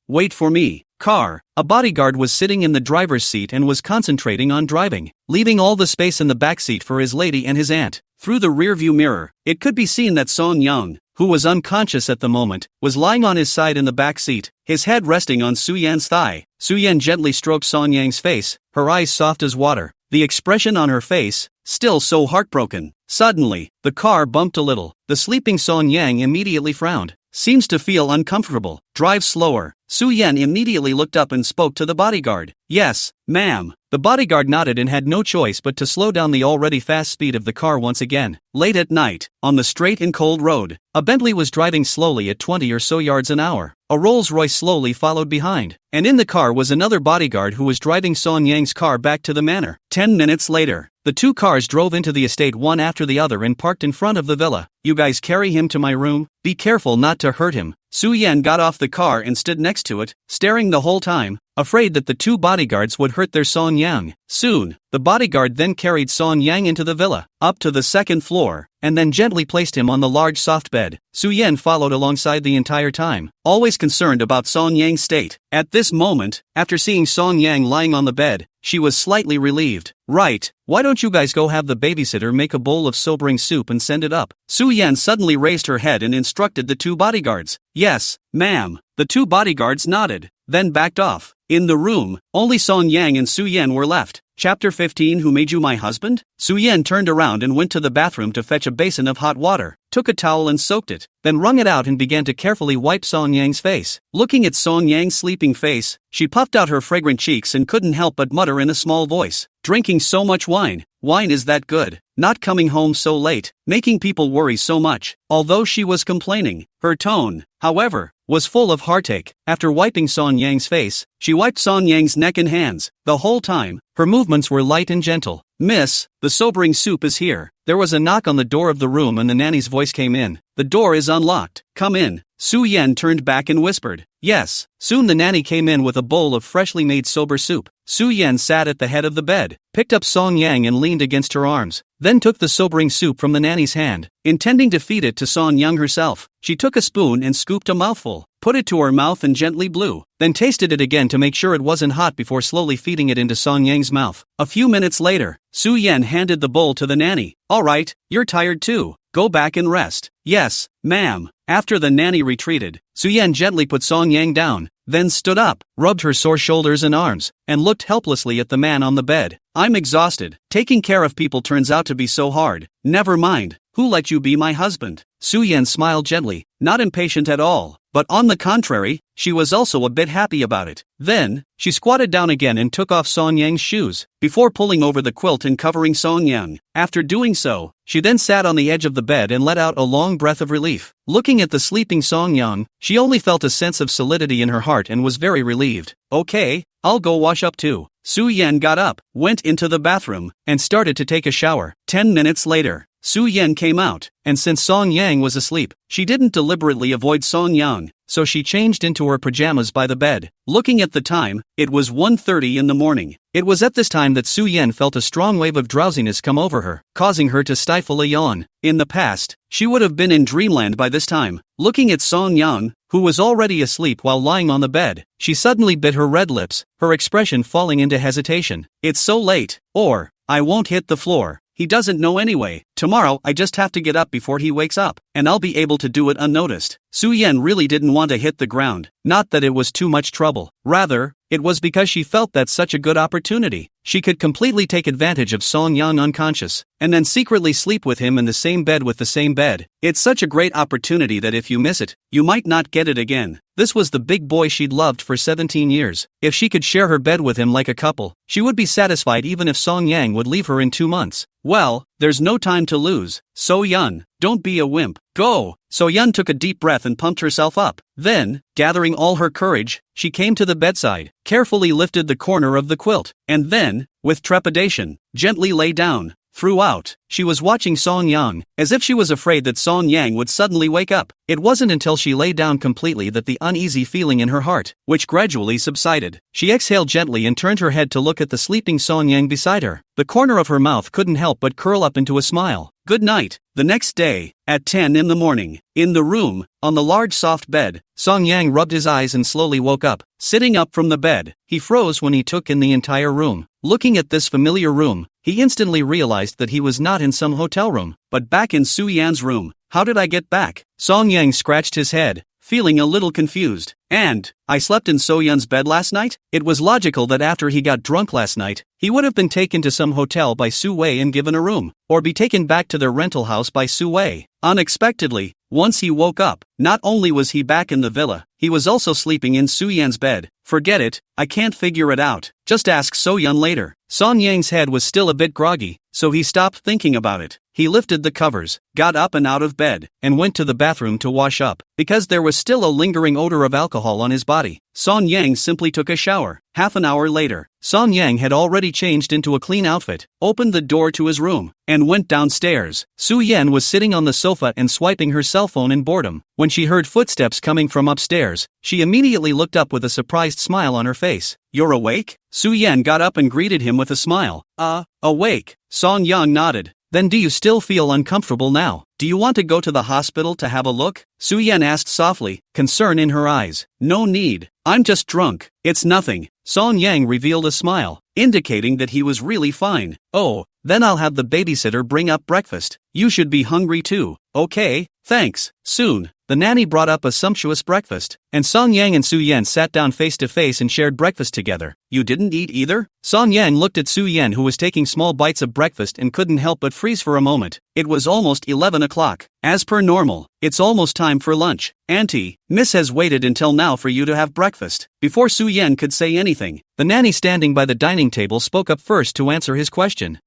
Wait for me. Car. A bodyguard was sitting in the driver's seat and was concentrating on driving, leaving all the space in the back seat for his lady and his aunt. Through the rearview mirror, it could be seen that Song Yang, who was unconscious at the moment, was lying on his side in the back seat, his head resting on Su Yan's thigh. Su Yan gently stroked Song Yang's face, her eyes soft as water, the expression on her face, still so heartbroken. Suddenly, the car bumped a little. The sleeping Song Yang immediately frowned. Seems to feel uncomfortable. Drive slower. Su Yan immediately looked up and spoke to the bodyguard. Yes, ma'am. The bodyguard nodded and had no choice but to slow down the already fast speed of the car once again. Late at night, on the straight and cold road, a Bentley was driving slowly at 20 or so yards an hour. A Rolls-Royce slowly followed behind, and in the car was another bodyguard who was driving Song Yang's car back to the manor. 10 minutes later, the two cars drove into the estate one after the other and parked in front of the villa. You guys carry him to my room? Be careful not to hurt him. Su Yan got off the car and stood next to it, staring the whole time, afraid that the two bodyguards would hurt their Song Yang. Soon, the bodyguard then carried Song Yang into the villa, up to the second floor, and then gently placed him on the large soft bed. Su Yan followed alongside the entire time, always concerned about Song Yang's state. At this moment, after seeing Song Yang lying on the bed, she was slightly relieved. Right, why don't you guys go have the babysitter make a bowl of sobering soup and send it up? Su Yan suddenly raised her head and instructed the two bodyguards. Yes, ma'am. The two bodyguards nodded, then backed off. In the room, only Song Yang and Su Yan were left. Chapter 15 Who Made You My Husband? Su Yan turned around and went to the bathroom to fetch a basin of hot water, took a towel and soaked it, then wrung it out and began to carefully wipe Song Yang's face. Looking at Song Yang's sleeping face, she puffed out her fragrant cheeks and couldn't help but mutter in a small voice, "Drinking so much wine. Wine is that good. Not coming home so late, making people worry so much." Although she was complaining, her tone, however, was full of heartache. After wiping Song Yang's face, she wiped Song Yang's neck and hands. The whole time, her movements were light and gentle. "Miss, the sobering soup is here." There was a knock on the door of the room and the nanny's voice came in. "The door is unlocked. Come in." Su Yan turned back and whispered, "Yes." Soon the nanny came in with a bowl of freshly made sober soup. Su Yan sat at the head of the bed, picked up Song Yang and leaned against her arms, then took the sobering soup from the nanny's hand, intending to feed it to Song Yang herself. She took a spoon and scooped a mouthful, put it to her mouth and gently blew, then tasted it again to make sure it wasn't hot before slowly feeding it into Song Yang's mouth. A few minutes later, Su Yan handed the bowl to the nanny. "All right, you're tired too. Go back and rest." "Yes, ma'am." After the nanny retreated, Su Yan gently put Song Yang down, then stood up, rubbed her sore shoulders and arms, and looked helplessly at the man on the bed. "I'm exhausted. Taking care of people turns out to be so hard. Never mind. Who let you be my husband?" Su Yan smiled gently, not impatient at all, but on the contrary, she was also a bit happy about it. Then, she squatted down again and took off Song Yang's shoes, before pulling over the quilt and covering Song Yang. After doing so, she then sat on the edge of the bed and let out a long breath of relief. Looking at the sleeping Song Yang, she only felt a sense of solidity in her heart and was very relieved. "Okay, I'll go wash up too." Su Yan got up, went into the bathroom, and started to take a shower. 10 minutes later, Su Yan came out, and since Song Yang was asleep, she didn't deliberately avoid Song Yang, so she changed into her pajamas by the bed. Looking at the time, it was 1:30 in the morning. It was at this time that Su Yan felt a strong wave of drowsiness come over her, causing her to stifle a yawn. In the past, she would have been in dreamland by this time. Looking at Song Yang, who was already asleep while lying on the bed, she suddenly bit her red lips, her expression falling into hesitation. "It's so late, or I won't hit the floor. He doesn't know anyway. Tomorrow I just have to get up before he wakes up, and I'll be able to do it unnoticed." Su Yan really didn't want to hit the ground, not that it was too much trouble. Rather, it was because she felt that such a good opportunity. She could completely take advantage of Song Yang unconscious, and then secretly sleep with him in the same bed with the same bed. It's such a great opportunity that if you miss it, you might not get it again. This was the big boy she'd loved for 17 years. If she could share her bed with him like a couple, she would be satisfied even if Song Yang would leave her in 2 months. Well, there's no time to lose. So Yun, don't be a wimp. Go! So Yun took a deep breath and pumped herself up. Then, gathering all her courage, she came to the bedside, carefully lifted the corner of the quilt, and then, with trepidation, gently lay down. Throughout, she was watching Song Yang, as if she was afraid that Song Yang would suddenly wake up. It wasn't until she lay down completely that the uneasy feeling in her heart, which gradually subsided. She exhaled gently and turned her head to look at the sleeping Song Yang beside her. The corner of her mouth couldn't help but curl up into a smile. Good night. The next day, at 10 in the morning, in the room, on the large soft bed, Song Yang rubbed his eyes and slowly woke up. Sitting up from the bed, he froze when he took in the entire room. Looking at this familiar room, he instantly realized that he was not in some hotel room, but back in Su Yan's room. How did I get back? Song Yang scratched his head, feeling a little confused. And, I slept in So-yeon's bed last night? It was logical that after he got drunk last night, he would have been taken to some hotel by Su-wei and given a room, or be taken back to their rental house by Su-wei. Unexpectedly, once he woke up, not only was he back in the villa, he was also sleeping in So-yeon's bed. Forget it, I can't figure it out. Just ask So-yeon later. Son Yang's head was still a bit groggy, so he stopped thinking about it. He lifted the covers, got up and out of bed, and went to the bathroom to wash up. Because there was still a lingering odor of alcohol on his body, Son Yang simply took a shower. Half an hour later, Son Yang had already changed into a clean outfit, opened the door to his room, and went downstairs. Su-yeon was sitting on the sofa and swiping her cell phone in boredom. When she heard footsteps coming from upstairs, she immediately looked up with a surprised smile on her face. "You're awake?" Su-yeon got up and greeted him with a smile. Awake." Son Yang nodded. "Then do you still feel uncomfortable now? Do you want to go to the hospital to have a look?" Su-yeon asked softly, concern in her eyes. "No need. I'm just drunk. It's nothing." Son Yang revealed a smile, indicating that he was really fine. "Oh, then I'll have the babysitter bring up breakfast. You should be hungry too." "Okay, thanks." Soon, the nanny brought up a sumptuous breakfast, and Son Yang and Su-yeon sat down face to face and shared breakfast together. "You didn't eat either?" Son Yang looked at Su-yeon, who was taking small bites of breakfast, and couldn't help but freeze for a moment. It was almost 11 o'clock. As per normal, it's almost time for lunch. "Auntie, Miss has waited until now for you to have breakfast." Before Su-yeon could say anything, the nanny standing by the dining table spoke up first to answer his question.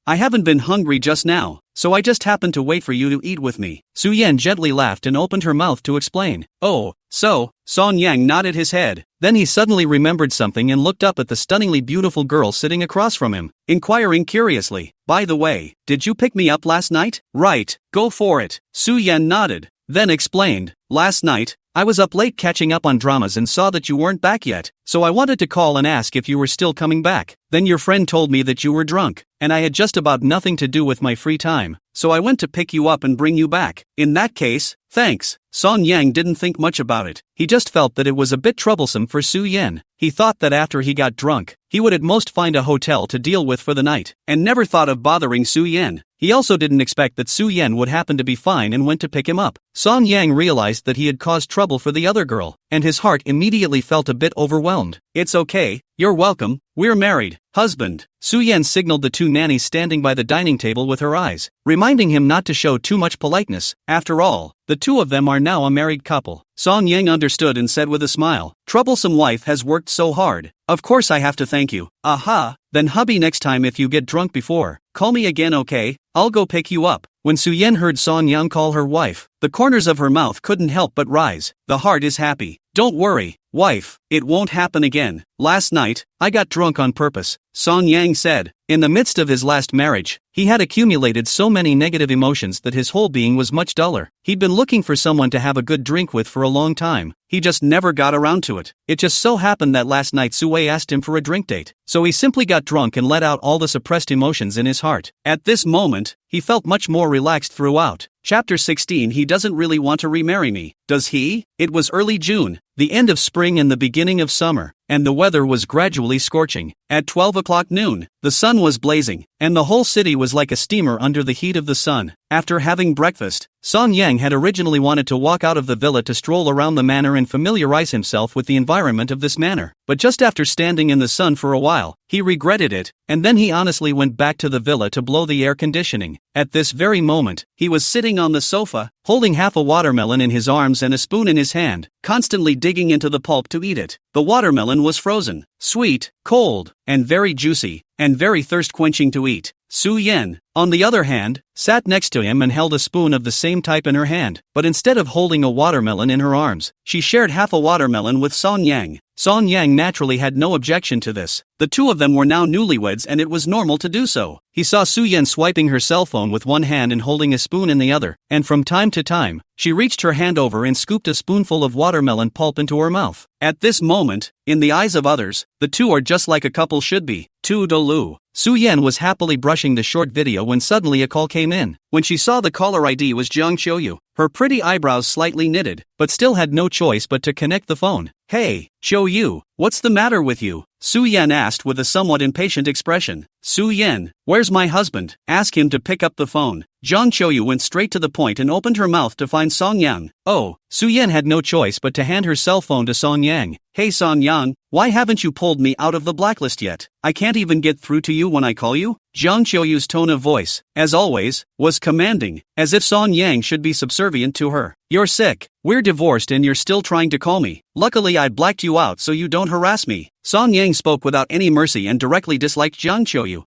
I haven't been hungry just now, so I just happened to wait for you to eat with me." Su-yeon gently laughed and opened her mouth to explain. "Oh, so," Son Yang nodded his head. Then he suddenly remembered something and looked up at the stunningly beautiful girl sitting across from him, inquiring curiously, "By the way, did you pick me up last night?" "Right, go for it." Su-yeon nodded, then explained, "Last night, I was up late catching up on dramas and saw that you weren't back yet, so I wanted to call and ask if you were still coming back. Then your friend told me that you were drunk, and I had just about nothing to do with my free time, so I went to pick you up and bring you back." "In that case, thanks." Son Yang didn't think much about it. He just felt that it was a bit troublesome for Su-yeon. He thought that after he got drunk, he would at most find a hotel to deal with for the night, and never thought of bothering Su-yeon. He also didn't expect that Su-yeon would happen to be fine and went to pick him up. Son Yang realized that he had caused trouble for the other girl, and his heart immediately felt a bit overwhelmed. "It's okay, you're welcome, we're married, husband." Su-yeon signaled the two nannies standing by the dining table with her eyes, reminding him not to show too much politeness. After all, the two of them are now a married couple. Son Yang understood and said with a smile, "Troublesome wife has worked so hard. Of course I have to thank you." "Aha, then hubby, next time if you get drunk before, call me again, okay? I'll go pick you up." When Su-yeon heard Son Yang call her wife, the corners of her mouth couldn't help but rise. The heart is happy. "Don't worry, wife, it won't happen again. Last night, I got drunk on purpose," Son Yang said. In the midst of his last marriage, he had accumulated so many negative emotions that his whole being was much duller. He'd been looking for someone to have a good drink with for a long time. He just never got around to it. It just so happened that last night Su-wei asked him for a drink date, so he simply got drunk and let out all the suppressed emotions in his heart. At this moment, he felt much more relaxed throughout. Chapter 16. He doesn't really want to remarry me, does he? It was early June, the end of spring and the beginning of summer, and the weather was gradually scorching. At 12 o'clock noon, the sun was blazing, and the whole city was like a steamer under the heat of the sun. After having breakfast, Son Yang had originally wanted to walk out of the villa to stroll around the manor and familiarize himself with the environment of this manor. But just after standing in the sun for a while, he regretted it, and then he honestly went back to the villa to blow the air conditioning. At this very moment, he was sitting on the sofa, holding half a watermelon in his arms and a spoon in his hand, constantly digging into the pulp to eat it. The watermelon was frozen, sweet, cold, and very juicy, and very thirst-quenching to eat. Su-yeon, on the other hand, sat next to him and held a spoon of the same type in her hand, but instead of holding a watermelon in her arms, she shared half a watermelon with Son Yang. Son Yang naturally had no objection to this. The two of them were now newlyweds and it was normal to do so. He saw Su-yeon swiping her cell phone with one hand and holding a spoon in the other, and from time to time, she reached her hand over and scooped a spoonful of watermelon pulp into her mouth. At this moment, in the eyes of others, the two are just like a couple should be. Toodaloo. Su-yeon was happily brushing the short video when suddenly a call came in. When she saw the caller ID was Jiang Qiuyu, her pretty eyebrows slightly knitted, but still had no choice but to connect the phone. Hey, Qiuyu, what's the matter with you? Su Yan asked with a somewhat impatient expression. Su Yan, where's my husband? Ask him to pick up the phone. Jiang Qiuyu went straight to the point and opened her mouth to find Song Yang. Oh, Su Yan had no choice but to hand her cell phone to Song Yang. Hey Song Yang, why haven't you pulled me out of the blacklist yet? I can't even get through to you when I call you? Jiang Qiuyu's tone of voice, as always, was commanding, as if Song Yang should be subservient to her. You're sick, we're divorced and you're still trying to call me. Luckily I blacked you out so you don't harass me. Song Yang spoke without any mercy and directly disliked Jiang Qiuyu.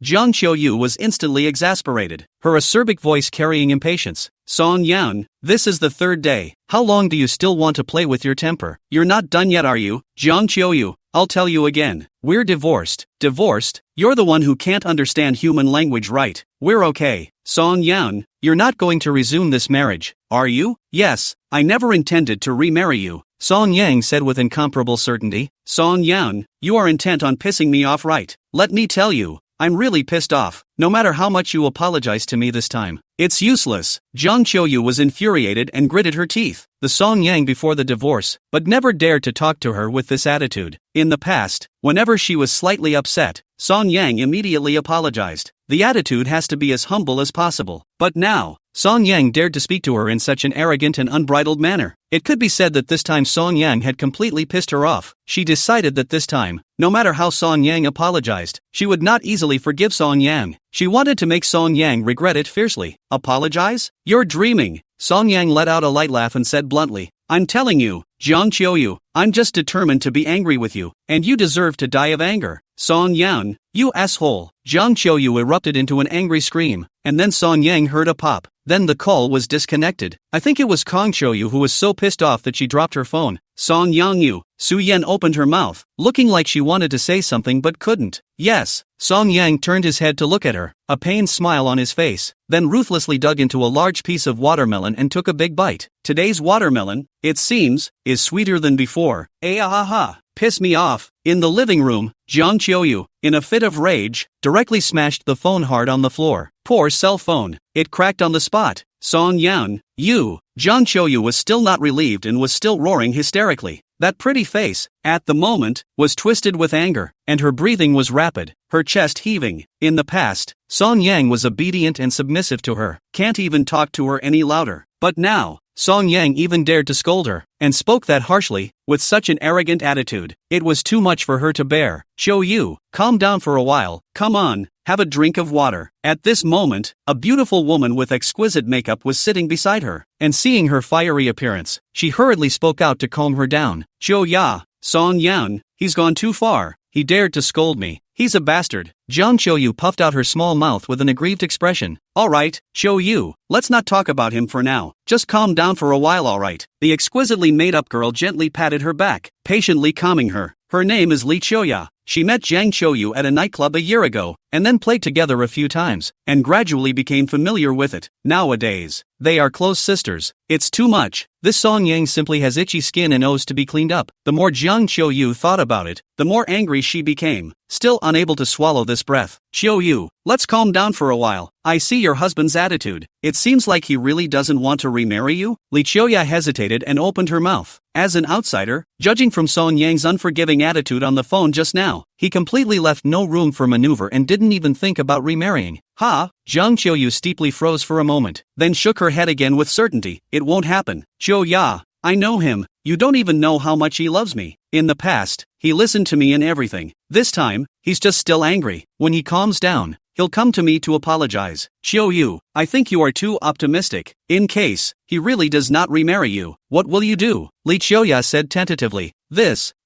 Jiang Qiuyu was instantly exasperated, her acerbic voice carrying impatience. Song Yang, this is the third day. How long do you still want to play with your temper? You're not done yet, are you? Jiang Qiuyu, I'll tell you again. We're divorced. Divorced? You're the one who can't understand human language, right? We're okay. Song Yang, you're not going to resume this marriage, are you? Yes, I never intended to remarry you. Song Yang said with incomparable certainty. Song Yang, you are intent on pissing me off, right? Let me tell you, I'm really pissed off, no matter how much you apologize to me this time. It's useless. Jiang Qiuyu was infuriated and gritted her teeth. The Song Yang before the divorce, but never dared to talk to her with this attitude. In the past, whenever she was slightly upset, Song Yang immediately apologized. The attitude has to be as humble as possible. But now, Song Yang dared to speak to her in such an arrogant and unbridled manner. It could be said that this time Song Yang had completely pissed her off. She decided that this time, no matter how Song Yang apologized, she would not easily forgive Song Yang. She wanted to make Song Yang regret it fiercely. Apologize? You're dreaming. Song Yang let out a light laugh and said bluntly, I'm telling you, Jiang Qiuyu, I'm just determined to be angry with you, and you deserve to die of anger. Song Yang, you asshole. Jiang Qiuyu erupted into an angry scream, and then Song Yang heard a pop. Then the call was disconnected. I think it was Kong Qiuyu who was so pissed off that she dropped her phone. Song Yang, Su Yan opened her mouth, looking like she wanted to say something but couldn't. Yes. Song Yang turned his head to look at her, a pained smile on his face, then ruthlessly dug into a large piece of watermelon and took a big bite. Today's watermelon, it seems, is sweeter than before. Ha. Piss me off. In the living room, Jiang Qiuyu, in a fit of rage, directly smashed the phone hard on the floor. Poor cell phone. It cracked on the spot. Song Yang, Jiang Qiuyu was still not relieved and was still roaring hysterically. That pretty face, at the moment, was twisted with anger, and her breathing was rapid, her chest heaving. In the past, Song Yang was obedient and submissive to her, can't even talk to her any louder. But now, Song Yang even dared to scold her, and spoke that harshly, with such an arrogant attitude. It was too much for her to bear. Qiuyu, calm down for a while, come on, have a drink of water. At this moment, a beautiful woman with exquisite makeup was sitting beside her, and seeing her fiery appearance, she hurriedly spoke out to calm her down. Qiuyu, Song Yang, he's gone too far, he dared to scold me. He's a bastard. Jiang Qiuyu puffed out her small mouth with an aggrieved expression. Alright, Qiuyu, let's not talk about him for now. Just calm down for a while, alright? The exquisitely made-up girl gently patted her back, patiently calming her. Her name is Li Qiuyu. She met Jiang Qiuyu at a nightclub a year ago, and then played together a few times, and gradually became familiar with it. Nowadays, they are close sisters. It's too much. This Song Yang simply has itchy skin and owes to be cleaned up. The more Jiang Qiuyu thought about it, the more angry she became, still unable to swallow this breath. Qiuyu, let's calm down for a while. I see your husband's attitude. It seems like he really doesn't want to remarry you? Li Qiuyu hesitated and opened her mouth. As an outsider, judging from Song Yang's unforgiving attitude on the phone just now, he completely left no room for maneuver and didn't even think about remarrying. Ha! Jiang Qiuyu steeply froze for a moment, then shook her head again with certainty. It won't happen. Qiuyu, I know him. You don't even know how much he loves me. In the past, he listened to me in everything. This time, he's just still angry. When he calms down, he'll come to me to apologize. Qiuyu, I think you are too optimistic. In case he really does not remarry you, what will you do? Li Qiuyu said tentatively.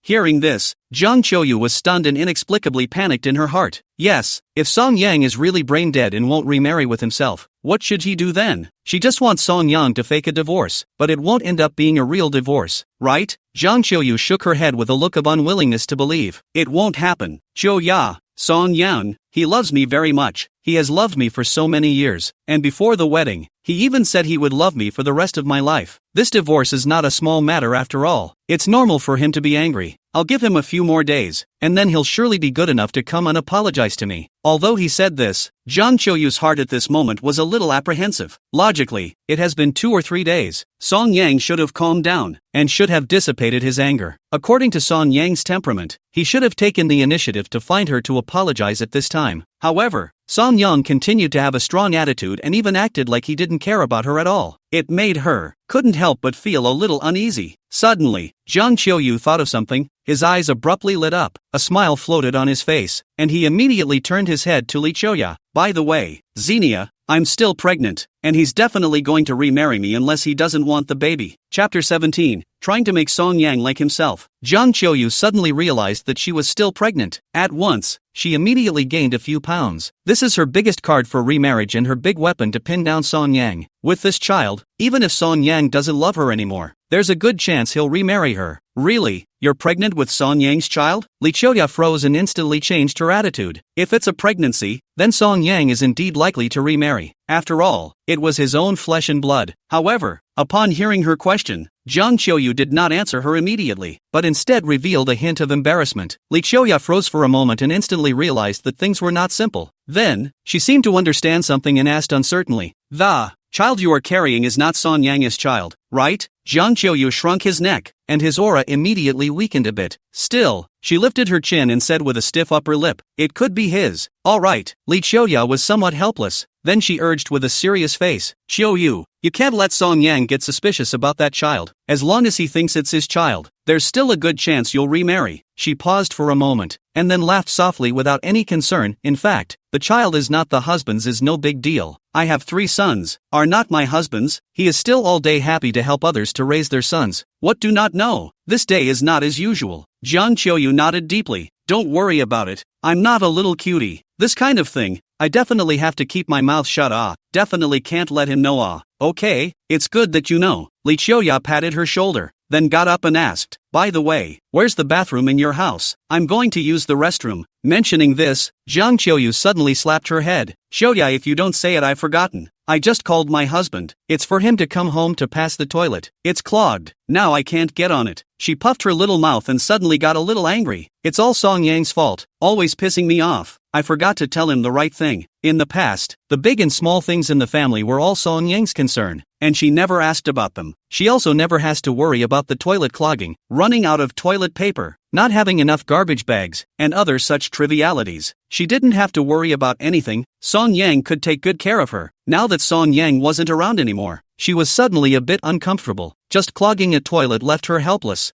Hearing this, Jiang Qiuyu was stunned and inexplicably panicked in her heart. Yes, if Song Yang is really brain dead and won't remarry with himself, what should he do then? She just wants Song Yang to fake a divorce, but it won't end up being a real divorce, right? Jiang Qiuyu shook her head with a look of unwillingness to believe. It won't happen. Qiuyu, Song Yang, he loves me very much. He has loved me for so many years, and before the wedding, he even said he would love me for the rest of my life. This divorce is not a small matter after all. It's normal for him to be angry. I'll give him a few more days, and then he'll surely be good enough to come and apologize to me. Although he said this, Jiang Qiuyu's heart at this moment was a little apprehensive. Logically, it has been 2 or 3 days. Song Yang should have calmed down, and should have dissipated his anger. According to Song Yang's temperament, he should have taken the initiative to find her to apologize at this time. However, Song Yang continued to have a strong attitude and even acted like he didn't care about her at all. It made her couldn't help but feel a little uneasy. Suddenly, Jiang Qiuyu thought of something, his eyes abruptly lit up, a smile floated on his face, and he immediately turned his head to Li Qiuya. By the way, Xenia, I'm still pregnant, and he's definitely going to remarry me unless he doesn't want the baby. Chapter 17, trying to make Song Yang like himself. Jiang Qiuyu suddenly realized that she was still pregnant. At once, she immediately gained a few pounds. This is her biggest card for remarriage and her big weapon to pin down Song Yang. With this child, even if Song Yang doesn't love her anymore, there's a good chance he'll remarry her. Really? You're pregnant with Song Yang's child? Li Qiuya froze and instantly changed her attitude. If it's a pregnancy, then Song Yang is indeed likely to remarry. After all, it was his own flesh and blood. However, upon hearing her question, Jiang Qiuyu did not answer her immediately, but instead revealed a hint of embarrassment. Li Qiuya froze for a moment and instantly realized that things were not simple. Then, she seemed to understand something and asked uncertainly, "The child you are carrying is not Song Yang's child, right?" Jiang Qiuyu shrunk his neck, and his aura immediately weakened a bit. Still, she lifted her chin and said with a stiff upper lip, "It could be his." "All right." Li Qiuya was somewhat helpless. Then she urged with a serious face, "Qiuyu, you can't let Song Yang get suspicious about that child. As long as he thinks it's his child, there's still a good chance you'll remarry." She paused for a moment, and then laughed softly without any concern. "In fact, the child is not the husband's is no big deal. I have 3 sons, are not my husband's. He is still all day happy to help others to raise their sons. What do not know? This day is not as usual." Jiang Qiuyu nodded deeply. "Don't worry about it. I'm not a little cutie. This kind of thing, I definitely have to keep my mouth shut. Definitely can't let him know. Okay, it's good that you know." Li Qiuya patted her shoulder, then got up and asked, "By the way, where's the bathroom in your house? I'm going to use the restroom." Mentioning this, Jiang Qiuyu suddenly slapped her head. "Qiuya, if you don't say it, I've forgotten. I just called my husband. It's for him to come home to pass the toilet. It's clogged. Now I can't get on it." She puffed her little mouth and suddenly got a little angry. "It's all Song Yang's fault, always pissing me off. I forgot to tell him the right thing. In the past, the big and small things in the family were all Song Yang's concern, and she never asked about them. She also never has to worry about the toilet clogging, running out of toilet paper, not having enough garbage bags, and other such trivialities. She didn't have to worry about anything. Song Yang could take good care of her. Now that Song Yang wasn't around anymore, she was suddenly a bit uncomfortable. Just clogging a toilet left her helpless.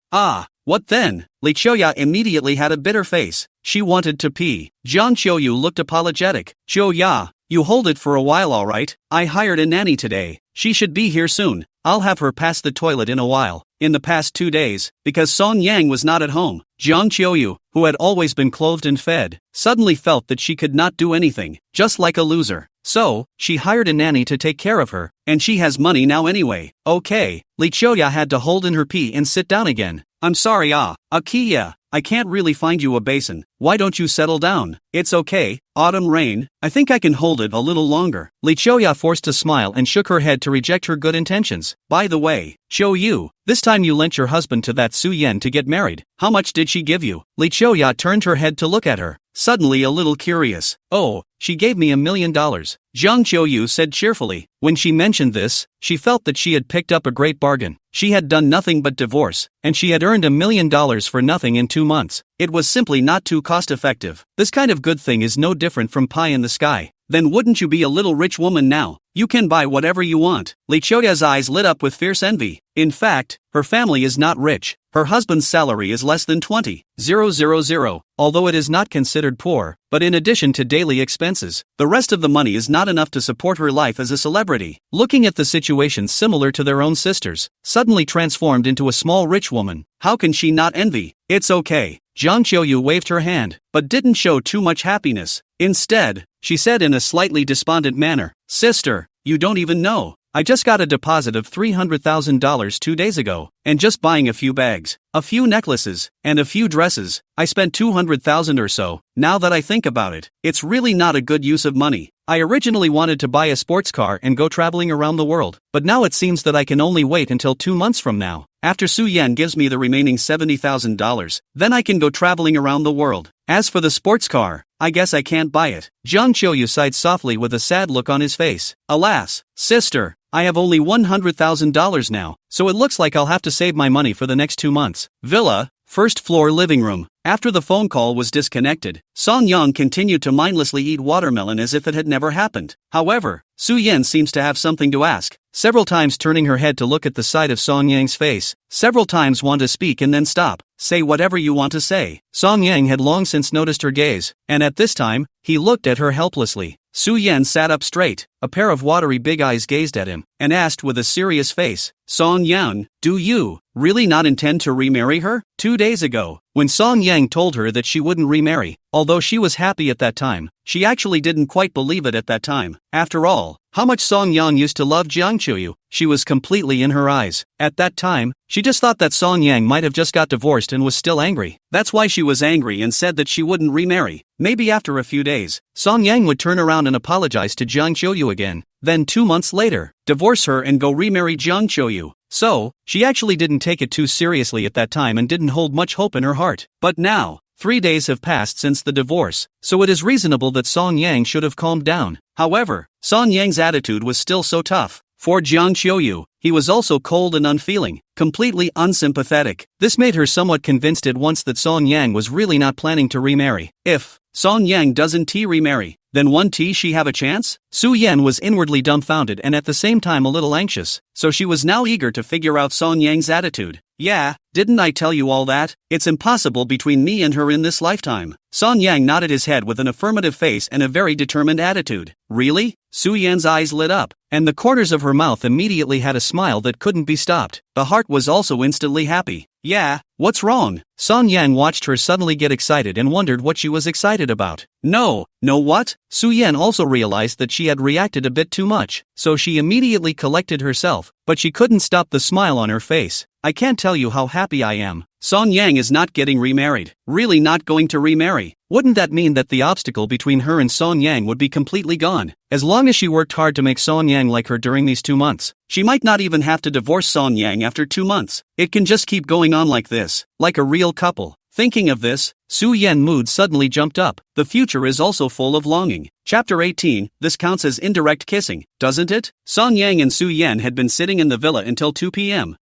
What then?" Li Qiuya immediately had a bitter face. She wanted to pee. Jiang Qiuyu looked apologetic. "Qiuya, you hold it for a while, all right? I hired a nanny today. She should be here soon. I'll have her pass the toilet in a while." In the past 2 days, because Song Yang was not at home, Jiang Qiuyu, who had always been clothed and fed, suddenly felt that she could not do anything, just like a loser. So, she hired a nanny to take care of her, and she has money now anyway. Okay, Li Qiuya had to hold in her pee and sit down again. "I'm sorry, Akiya, I can't really find you a basin. Why don't you settle down?" "It's okay, autumn rain, I think I can hold it a little longer." Li Qiuya forced a smile and shook her head to reject her good intentions. "By the way, Qiuyu, this time you lent your husband to that Su Yan to get married. How much did she give you?" Li Qiuya turned her head to look at her, suddenly a little curious. "Oh, she gave me $1 million. Jiang Qiuyu said cheerfully. When she mentioned this, she felt that she had picked up a great bargain. She had done nothing but divorce, and she had earned $1 million for nothing in 2 months. It was simply not too cost-effective. This kind of good thing is no different from pie in the sky. Then wouldn't you be a little rich woman now? You can buy whatever you want." Li Qiuya's eyes lit up with fierce envy. In fact, her family is not rich. Her husband's salary is less than 20,000, although it is not considered poor, but in addition to daily expenses, the rest of the money is not enough to support her life as a celebrity. Looking at the situation similar to their own sisters, suddenly transformed into a small rich woman, how can she not envy? "It's okay." Jiang Qiuyu waved her hand, but didn't show too much happiness. Instead, she said in a slightly despondent manner, "Sister, you don't even know. I just got a deposit of $300,000 2 days ago, and just buying a few bags, a few necklaces, and a few dresses, I spent $200,000 or so. Now that I think about it, it's really not a good use of money. I originally wanted to buy a sports car and go traveling around the world, but now it seems that I can only wait until 2 months from now. After Su Yan gives me the remaining $70,000, then I can go traveling around the world. As for the sports car, I guess I can't buy it." Jiang Qiuyu sighed softly with a sad look on his face. "Alas, sister, I have only $100,000 now, so it looks like I'll have to save my money for the next 2 months." Villa, first floor living room. After the phone call was disconnected, Song Yang continued to mindlessly eat watermelon as if it had never happened. However, Su Yan seems to have something to ask, several times turning her head to look at the side of Song Yang's face, several times want to speak and then stop. "Say whatever you want to say." Song Yang had long since noticed her gaze, and at this time, he looked at her helplessly. Su Yan sat up straight, a pair of watery big eyes gazed at him, and asked with a serious face, "Song Yang, do you really not intend to remarry her?" 2 days ago, when Song Yang told her that she wouldn't remarry, although she was happy at that time, she actually didn't quite believe it at that time. After all, how much Song Yang used to love Jiang Qiuyu, she was completely in her eyes. At that time, she just thought that Song Yang might have just got divorced and was still angry. That's why she was angry and said that she wouldn't remarry. Maybe after a few days, Song Yang would turn around and apologize to Jiang Qiuyu again. Then 2 months later, divorce her and go remarry Jiang Qiuyu. So, she actually didn't take it too seriously at that time and didn't hold much hope in her heart. But now, 3 days have passed since the divorce, so it is reasonable that Song Yang should have calmed down. However, Song Yang's attitude was still so tough. For Jiang Qiuyu, he was also cold and unfeeling, completely unsympathetic. This made her somewhat convinced at once that Song Yang was really not planning to remarry. If Song Yang doesn't remarry, then won't she have a chance? Su Yan was inwardly dumbfounded and at the same time a little anxious, so she was now eager to figure out Song Yang's attitude. "Yeah, didn't I tell you all that? It's impossible between me and her in this lifetime." Song Yang nodded his head with an affirmative face and a very determined attitude. "Really?" Su Yan's eyes lit up, and the corners of her mouth immediately had a smile that couldn't be stopped. The heart was also instantly happy. "Yeah, what's wrong?" Song Yang watched her suddenly get excited and wondered what she was excited about. No what? Su Yan also realized that she had reacted a bit too much, so she immediately collected herself, but she couldn't stop the smile on her face. "I can't tell you how happy I am. Song Yang is not getting remarried. Really not going to remarry. Wouldn't that mean that the obstacle between her and Song Yang would be completely gone? As long as she worked hard to make Song Yang like her during these 2 months, she might not even have to divorce Song Yang after 2 months. It can just keep going on like this, like a real couple." Thinking of this, Su Yan's mood suddenly jumped up. The future is also full of longing. Chapter 18, this counts as indirect kissing, doesn't it? Song Yang and Su Yan had been sitting in the villa until 2 p.m.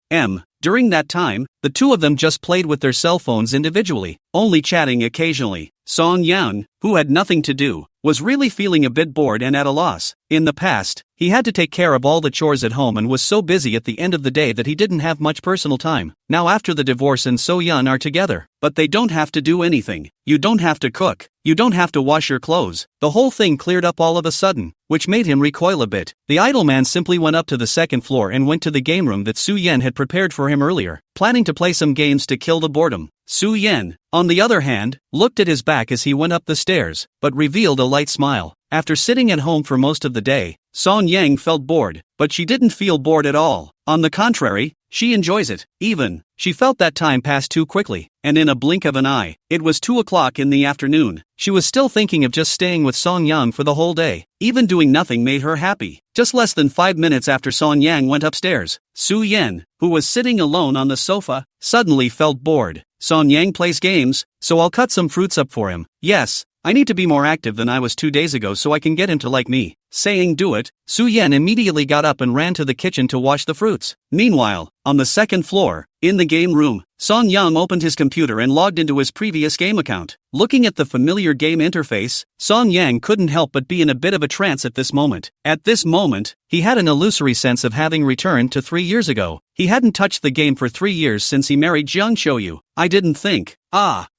During that time, the two of them just played with their cell phones individually, only chatting occasionally. Song Yan, who had nothing to do, was really feeling a bit bored and at a loss. In the past, he had to take care of all the chores at home and was so busy at the end of the day that he didn't have much personal time. Now after the divorce and So Yan are together, but they don't have to do anything. You don't have to cook. You don't have to wash your clothes. The whole thing cleared up all of a sudden, which made him recoil a bit. The idle man simply went up to the second floor and went to the game room that Su Yan had prepared for him earlier, planning to play some games to kill the boredom. Su Yan, on the other hand, looked at his back as he went up the stairs, but revealed a light smile. After sitting at home for most of the day, Song Yang felt bored, but she didn't feel bored at all. On the contrary, she enjoys it. She felt that time pass too quickly, and in a blink of an eye, it was 2 o'clock in the afternoon. She was still thinking of just staying with Song Yang for the whole day. Even doing nothing made her happy. Just less than 5 minutes after Song Yang went upstairs, Su Yan, who was sitting alone on the sofa, suddenly felt bored. Song Yang plays games, so I'll cut some fruits up for him. Yes, I need to be more active than I was 2 days ago so I can get him to like me. Saying do it, Su Yan immediately got up and ran to the kitchen to wash the fruits. Meanwhile, on the second floor, in the game room, Song Yang opened his computer and logged into his previous game account. Looking at the familiar game interface, Song Yang couldn't help but be in a bit of a trance at this moment. At this moment, he had an illusory sense of having returned to 3 years ago. He hadn't touched the game for 3 years since he married Jiang Qiuyu. I didn't think,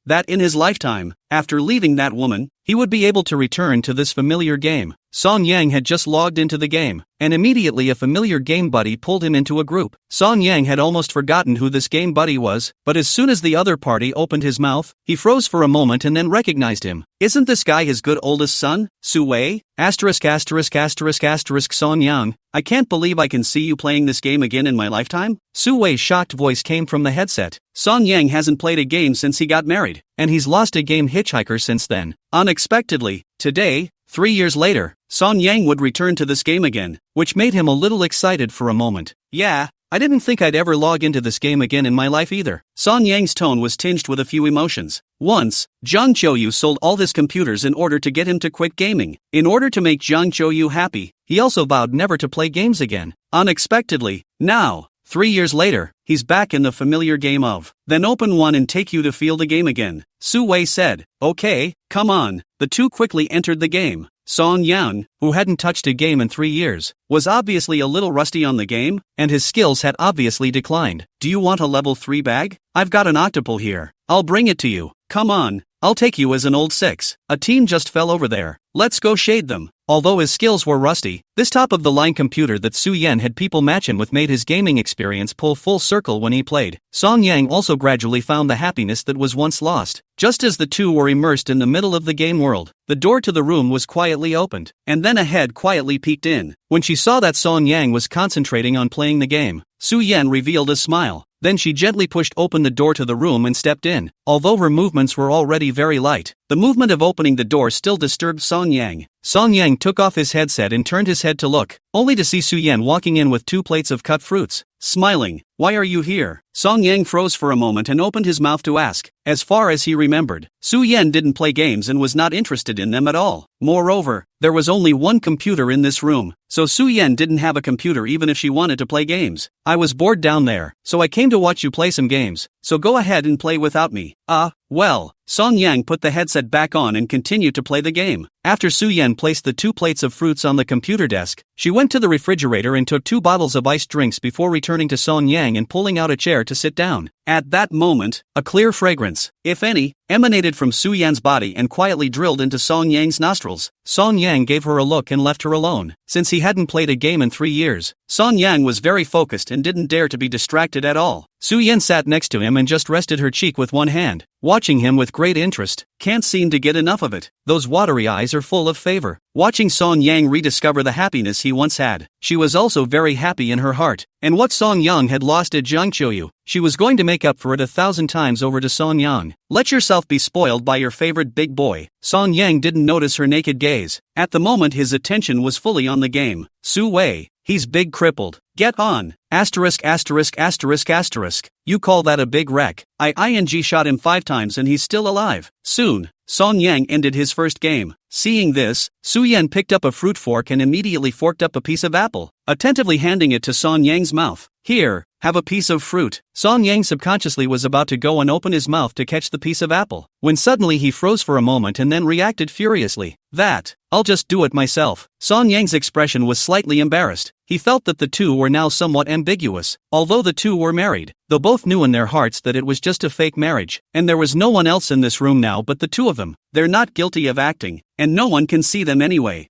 that in his lifetime, after leaving that woman, he would be able to return to this familiar game. Song Yang had just logged into the game, and immediately a familiar game buddy pulled him into a group. Song Yang had almost forgotten who this game buddy was, but as soon as the other party opened his mouth, he froze for a moment and then recognized him. Isn't this guy his good oldest son, Su Wei? Song Yang, I can't believe I can see you playing this game again in my lifetime? Su Wei's shocked voice came from the headset. Song Yang hasn't played a game since he got married, and he's lost a game hitchhiker since then. Unexpectedly, today, 3 years later, Song Yang would return to this game again, which made him a little excited for a moment. Yeah, I didn't think I'd ever log into this game again in my life either. Song Yang's tone was tinged with a few emotions. Once, Jiang Qiuyu sold all his computers in order to get him to quit gaming. In order to make Jiang Qiuyu happy, he also vowed never to play games again. Unexpectedly, now, 3 years later, he's back in the familiar game of, then open one and take you to feel the game again. Su Wei said, okay, come on. The two quickly entered the game. Song Yan, who hadn't touched a game in 3 years, was obviously a little rusty on the game, and his skills had obviously declined. Do you want a level 3 bag? I've got an octopus here. I'll bring it to you. Come on, I'll take you as an old 6. A team just fell over there. Let's go shade them. Although his skills were rusty, this top-of-the-line computer that Su Yan had people match him with made his gaming experience pull full circle when he played. Song Yang also gradually found the happiness that was once lost. Just as the two were immersed in the middle of the game world, the door to the room was quietly opened, and then a head quietly peeked in. When she saw that Song Yang was concentrating on playing the game, Su Yan revealed a smile. Then she gently pushed open the door to the room and stepped in. Although her movements were already very light, the movement of opening the door still disturbed Song Yang. Song Yang took off his headset and turned his head to look, only to see Su Yan walking in with 2 plates of cut fruits. Smiling, why are you here? Song Yang froze for a moment and opened his mouth to ask. As far as he remembered, Su Yan didn't play games and was not interested in them at all. Moreover, there was only one computer in this room, so Su Yan didn't have a computer even if she wanted to play games. I was bored down there, so I came to watch you play some games, so go ahead and play without me. Well. Song Yang put the headset back on and continued to play the game. After Su Yan placed the 2 plates of fruits on the computer desk, she went to the refrigerator and took 2 bottles of iced drinks before returning to Song Yang and pulling out a chair to sit down. At that moment, a clear fragrance, if any, emanated from Su Yan's body and quietly drilled into Song Yang's nostrils. Song Yang gave her a look and left her alone. Since he hadn't played a game in 3 years, Song Yang was very focused and didn't dare to be distracted at all. Su Yan sat next to him and just rested her cheek with one hand, watching him with great interest. Can't seem to get enough of it. Those watery eyes are full of favor. Watching Song Yang rediscover the happiness he once had, she was also very happy in her heart. And what Song Yang had lost at Jiang Qiuyu, she was going to make up for it 1,000 times over to Song Yang. Let yourself be spoiled by your favorite big boy. Song Yang didn't notice her naked gaze. At the moment his attention was fully on the game. Su Wei, he's big crippled. Get on. Asterisk asterisk asterisk asterisk. You call that a big wreck? I shot him 5 times and he's still alive. Soon, Song Yang ended his first game. Seeing this, Su Yan picked up a fruit fork and immediately forked up a piece of apple, attentively handing it to Song Yang's mouth. Here, have a piece of fruit. Song Yang subconsciously was about to go and open his mouth to catch the piece of apple, when suddenly he froze for a moment and then reacted furiously. I'll just do it myself. Song Yang's expression was slightly embarrassed. He felt that the two were now somewhat ambiguous. Although the two were married, though both knew in their hearts that it was just a fake marriage, and there was no one else in this room now but the two of them. They're not guilty of acting, and no one can see them anyway.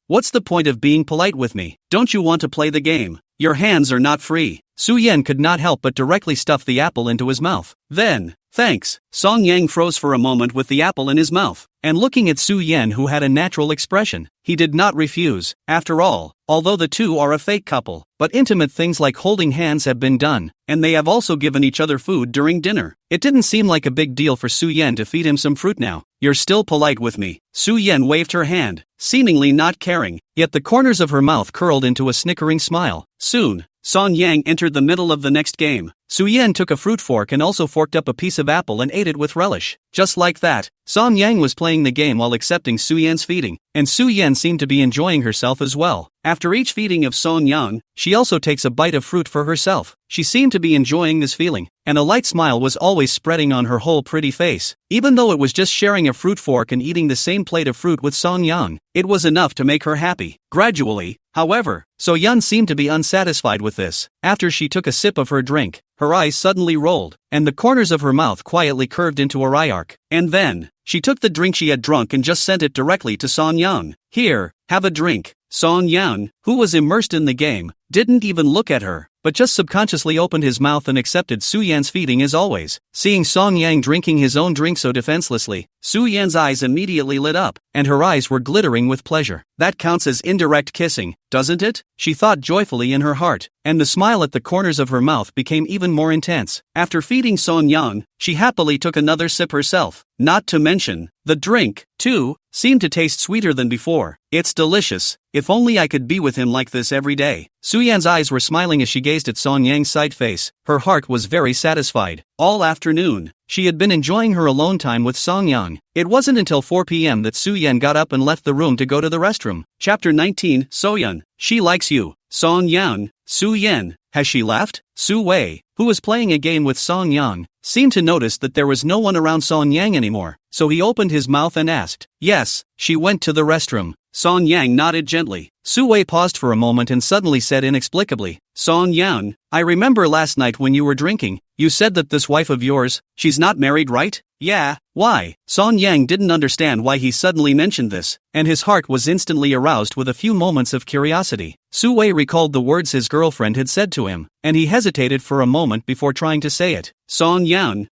What's the point of being polite with me? Don't you want to play the game? Your hands are not free. Su Yan could not help but directly stuff the apple into his mouth. Then, thanks. Song Yang froze for a moment with the apple in his mouth, and looking at Su Yan, who had a natural expression, he did not refuse. After all, although the two are a fake couple, but intimate things like holding hands have been done, and they have also given each other food during dinner. It didn't seem like a big deal for Su Yan to feed him some fruit now. You're still polite with me. Su Yan waved her hand, seemingly not caring, yet the corners of her mouth curled into a snickering smile. Soon, Song Yang entered the middle of the next game. Su Yan took a fruit fork and also forked up a piece of apple and ate it with relish. Just like that, Song Yang was playing the game while accepting Su Yan's feeding, and Su Yan seemed to be enjoying herself as well. After each feeding of Song Yang, she also takes a bite of fruit for herself. She seemed to be enjoying this feeling, and a light smile was always spreading on her whole pretty face. Even though it was just sharing a fruit fork and eating the same plate of fruit with Song Yang, it was enough to make her happy. Gradually, however, So Yan seemed to be unsatisfied with this. After she took a sip of her drink, her eyes suddenly rolled, and the corners of her mouth quietly curved into a wry arc. And then, she took the drink she had drunk and just sent it directly to Song Yang. Here, have a drink. Song Yang, who was immersed in the game, didn't even look at her, but just subconsciously opened his mouth and accepted Su Yan's feeding as always. Seeing Song Yang drinking his own drink so defenselessly, Su Yan's eyes immediately lit up, and her eyes were glittering with pleasure. That counts as indirect kissing, doesn't it? She thought joyfully in her heart, and the smile at the corners of her mouth became even more intense. After feeding Song Yang, she happily took another sip herself. Not to mention, the drink, too. seemed to taste sweeter than before. It's delicious. If only I could be with him like this every day. Su-yan's eyes were smiling as she gazed at Song Yang's side face. Her heart was very satisfied. All afternoon, she had been enjoying her alone time with Song Yang. It wasn't until 4 p.m. that Su-yan got up and left the room to go to the restroom. Chapter 19, So-yun. She likes you. Song Yang. Su-yan. Has she left? Su-wei, who was playing a game with Song Yang, seemed to notice that there was no one around Song Yang anymore, so he opened his mouth and asked, Yes, she went to the restroom. Song Yang nodded gently. Su-wei paused for a moment and suddenly said inexplicably, Song Yang, I remember last night when you were drinking, you said that this wife of yours, she's not married, right? Yeah, why? Song Yang didn't understand why he suddenly mentioned this, and his heart was instantly aroused with a few moments of curiosity. Su-wei recalled the words his girlfriend had said to him, and he hesitated for a moment before trying to say it. Song Yang,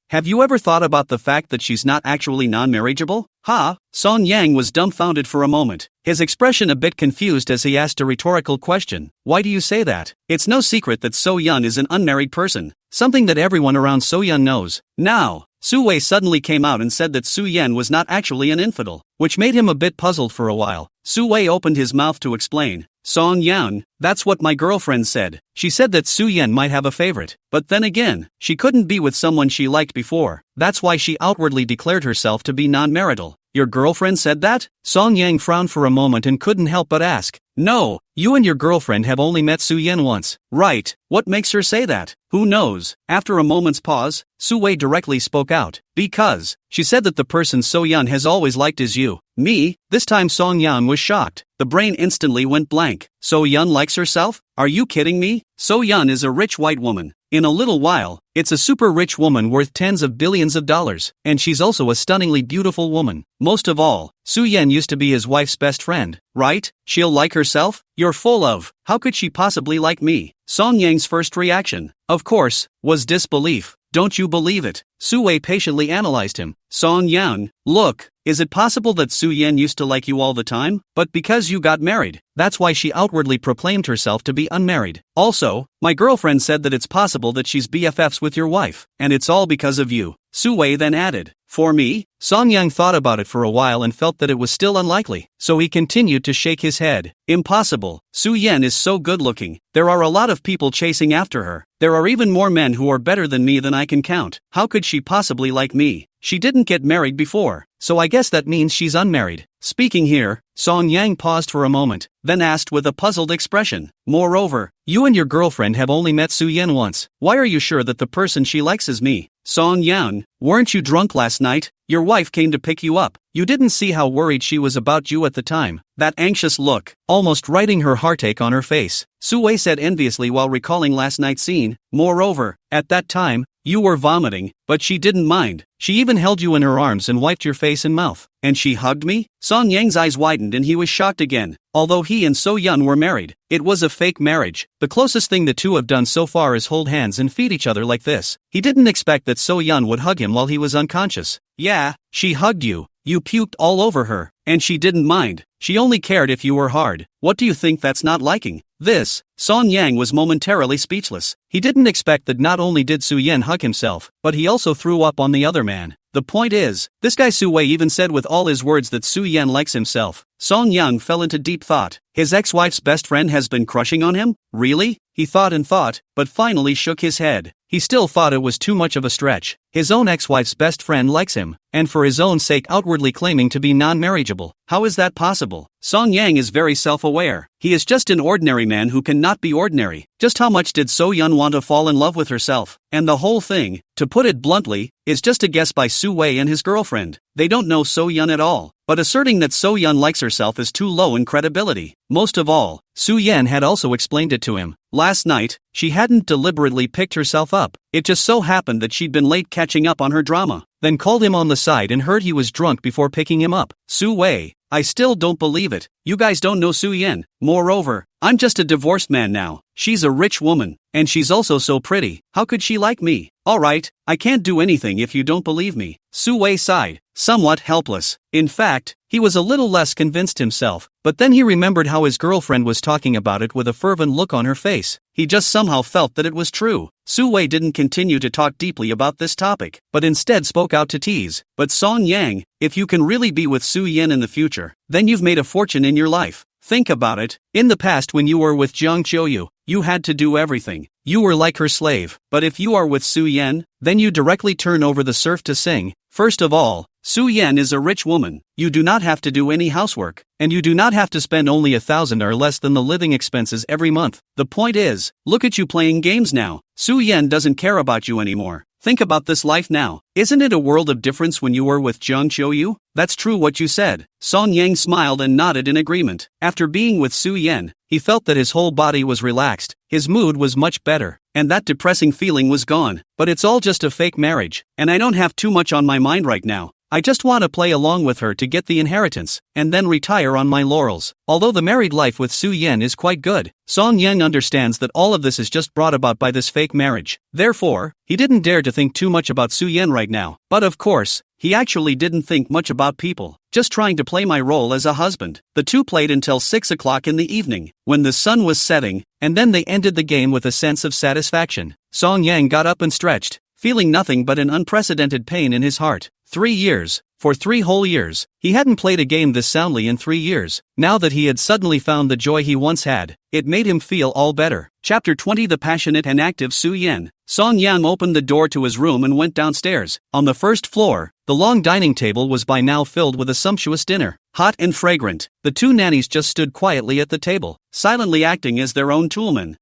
have you ever thought about the fact that she's not actually non-marriageable? Ha? Song Yang was dumbfounded for a moment, his expression a bit confused as he asked a rhetorical question. Why do you say that? It's no secret that So-yun is an unmarried person, something that everyone around So-yun knows. Now, Su-wei suddenly came out and said that Su-yan was not actually an infidel, which made him a bit puzzled for a while. Su-wei opened his mouth to explain. Song Yan, that's what my girlfriend said. She said that Su-yan might have a favorite, but then again, she couldn't be with someone she liked before. That's why she outwardly declared herself to be non-marital. Your girlfriend said that? Song Yang frowned for a moment and couldn't help but ask. No, you and your girlfriend have only met Su-yan once. Right, what makes her say that? Who knows? After a moment's pause, Su-wei directly spoke out. Because, she said that the person So-yun has always liked is you. Me? This time Song Yan was shocked. The brain instantly went blank. So-yun likes herself? Are you kidding me? So-yun is a rich white woman. In a little while, it's a super rich woman worth tens of billions of dollars, and she's also a stunningly beautiful woman. Most of all, Su-yan used to be his wife's best friend, right? She'll like herself? You're full of, how could she possibly like me? Song Yang's first reaction, of course, was disbelief. Don't you believe it? Su-wei patiently analyzed him. Song Yan, look, is it possible that Su-yan used to like you all the time? But because you got married, that's why she outwardly proclaimed herself to be unmarried. Also, my girlfriend said that it's possible that she's BFFs with your wife, and it's all because of you. Su-wei then added, for me? Song Yang thought about it for a while and felt that it was still unlikely, so he continued to shake his head. Impossible. Su-yan is so good-looking. There are a lot of people chasing after her. There are even more men who are better than me than I can count. How could she possibly like me? She didn't get married before, so I guess that means she's unmarried. Speaking here, Song Yang paused for a moment, then asked with a puzzled expression. Moreover, you and your girlfriend have only met Su-yan once. Why are you sure that the person she likes is me? Song Yan, weren't you drunk last night? Your wife came to pick you up. You didn't see how worried she was about you at the time. That anxious look, almost writing her heartache on her face. Su-wei said enviously while recalling last night's scene. Moreover, at that time, you were vomiting, but she didn't mind. She even held you in her arms and wiped your face and mouth. And she hugged me? Song Yang's eyes widened and he was shocked again. Although he and So-yun were married, it was a fake marriage. The closest thing the two have done so far is hold hands and feed each other like this. He didn't expect that So-yun would hug him while he was unconscious. Yeah, she hugged you. You puked all over her, and she didn't mind. She only cared if you were hard. What do you think that's not liking? This, Song Yang was momentarily speechless. He didn't expect that not only did Su-yan hug himself, but he also threw up on the other man. The point is, this guy Su-wei even said with all his words that Su-yan likes himself. Song Yang fell into deep thought. His ex-wife's best friend has been crushing on him? Really? He thought and thought, but finally shook his head. He still thought it was too much of a stretch. His own ex-wife's best friend likes him, and for his own sake outwardly claiming to be non-marriageable. How is that possible? Song Yang is very self-aware. He is just an ordinary man who cannot be ordinary. Just how much did So-yun want to fall in love with herself? And the whole thing, to put it bluntly, is just a guess by Su-wei and his girlfriend. They don't know So-yun at all. But asserting that So-yun likes herself is too low in credibility. Most of all, Su-yan had also explained it to him. Last night, she hadn't deliberately picked herself up. It just so happened that she'd been late catching up on her drama. Then called him on the side and heard he was drunk before picking him up. Su-wei, I still don't believe it. You guys don't know Su-yan. Moreover, I'm just a divorced man now. She's a rich woman, and she's also so pretty. How could she like me? Alright, I can't do anything if you don't believe me. Su-wei sighed, somewhat helpless. In fact, he was a little less convinced himself, but then he remembered how his girlfriend was talking about it with a fervent look on her face. He just somehow felt that it was true. Su Wei didn't continue to talk deeply about this topic, but instead spoke out to tease. But Song Yang, if you can really be with Su Yan in the future, then you've made a fortune in your life. Think about it. In the past when you were with Jiang Qiuyu, you had to do everything. You were like her slave. But if you are with Su Yan, then you directly turn over the serf to sing. First of all, Su Yan is a rich woman. You do not have to do any housework, and you do not have to spend only 1,000 or less than the living expenses every month. The point is, look at you playing games now. Su Yan doesn't care about you anymore. Think about this life now. Isn't it a world of difference when you were with Jiang Qiuyu? That's true what you said. Song Yang smiled and nodded in agreement. After being with Su Yan, he felt that his whole body was relaxed, his mood was much better, and that depressing feeling was gone. But it's all just a fake marriage, and I don't have too much on my mind right now. I just want to play along with her to get the inheritance, and then retire on my laurels. Although the married life with Su Yan is quite good, Song Yang understands that all of this is just brought about by this fake marriage. Therefore, he didn't dare to think too much about Su Yan right now. But of course, he actually didn't think much about people, just trying to play my role as a husband. The two played until 6 o'clock in the evening, when the sun was setting, and then they ended the game with a sense of satisfaction. Song Yang got up and stretched, feeling nothing but an unprecedented pain in his heart. 3 years. For 3 whole years, he hadn't played a game this soundly in 3 years. Now that he had suddenly found the joy he once had, it made him feel all better. Chapter 20 The passionate and active Su Yan. Song Yang opened the door to his room and went downstairs. On the first floor, the long dining table was by now filled with a sumptuous dinner. Hot and fragrant, the two nannies just stood quietly at the table, silently acting as their own toolmen.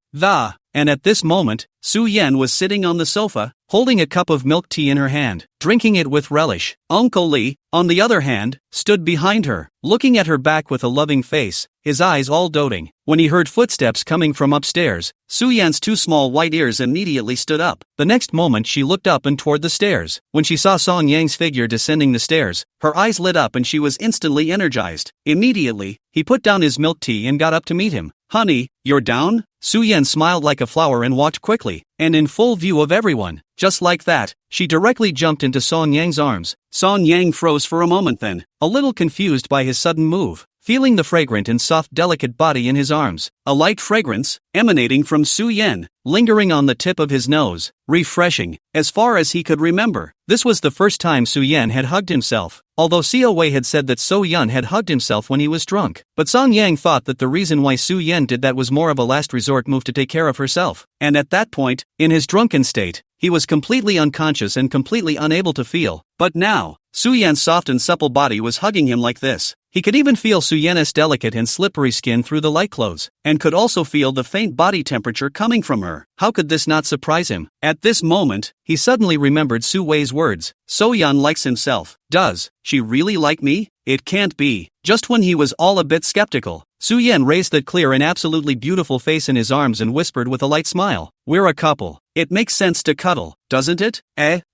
And at this moment, Su Yan was sitting on the sofa, holding a cup of milk tea in her hand, drinking it with relish. Uncle Li, on the other hand, stood behind her, looking at her back with a loving face, his eyes all doting. When he heard footsteps coming from upstairs, Su Yan's 2 small white ears immediately stood up. The next moment she looked up and toward the stairs. When she saw Song Yang's figure descending the stairs, her eyes lit up and she was instantly energized. Immediately, he put down his milk tea and got up to meet him. Honey, you're down? Su Yan smiled like a flower and walked quickly, and in full view of everyone. Just like that, she directly jumped into Song Yang's arms. Song Yang froze for a moment then, a little confused by his sudden move, feeling the fragrant and soft delicate body in his arms. A light fragrance, emanating from Su Yan, lingering on the tip of his nose, refreshing, as far as he could remember. This was the first time Su Yan had hugged himself, although Xiao Wei had said that So Yun had hugged himself when he was drunk. But Song Yang thought that the reason why Su Yan did that was more of a last resort move to take care of herself. And at that point, in his drunken state, he was completely unconscious and completely unable to feel. But now, Su Yan's soft and supple body was hugging him like this. He could even feel Su Yan's delicate and slippery skin through the light clothes, and could also feel the faint body temperature coming from her. How could this not surprise him? At this moment, he suddenly remembered Su Wei's words. So Yan likes himself. Does she really like me? It can't be. Just when he was all a bit skeptical, Su Yan raised that clear and absolutely beautiful face in his arms and whispered with a light smile. We're a couple. It makes sense to cuddle, doesn't it?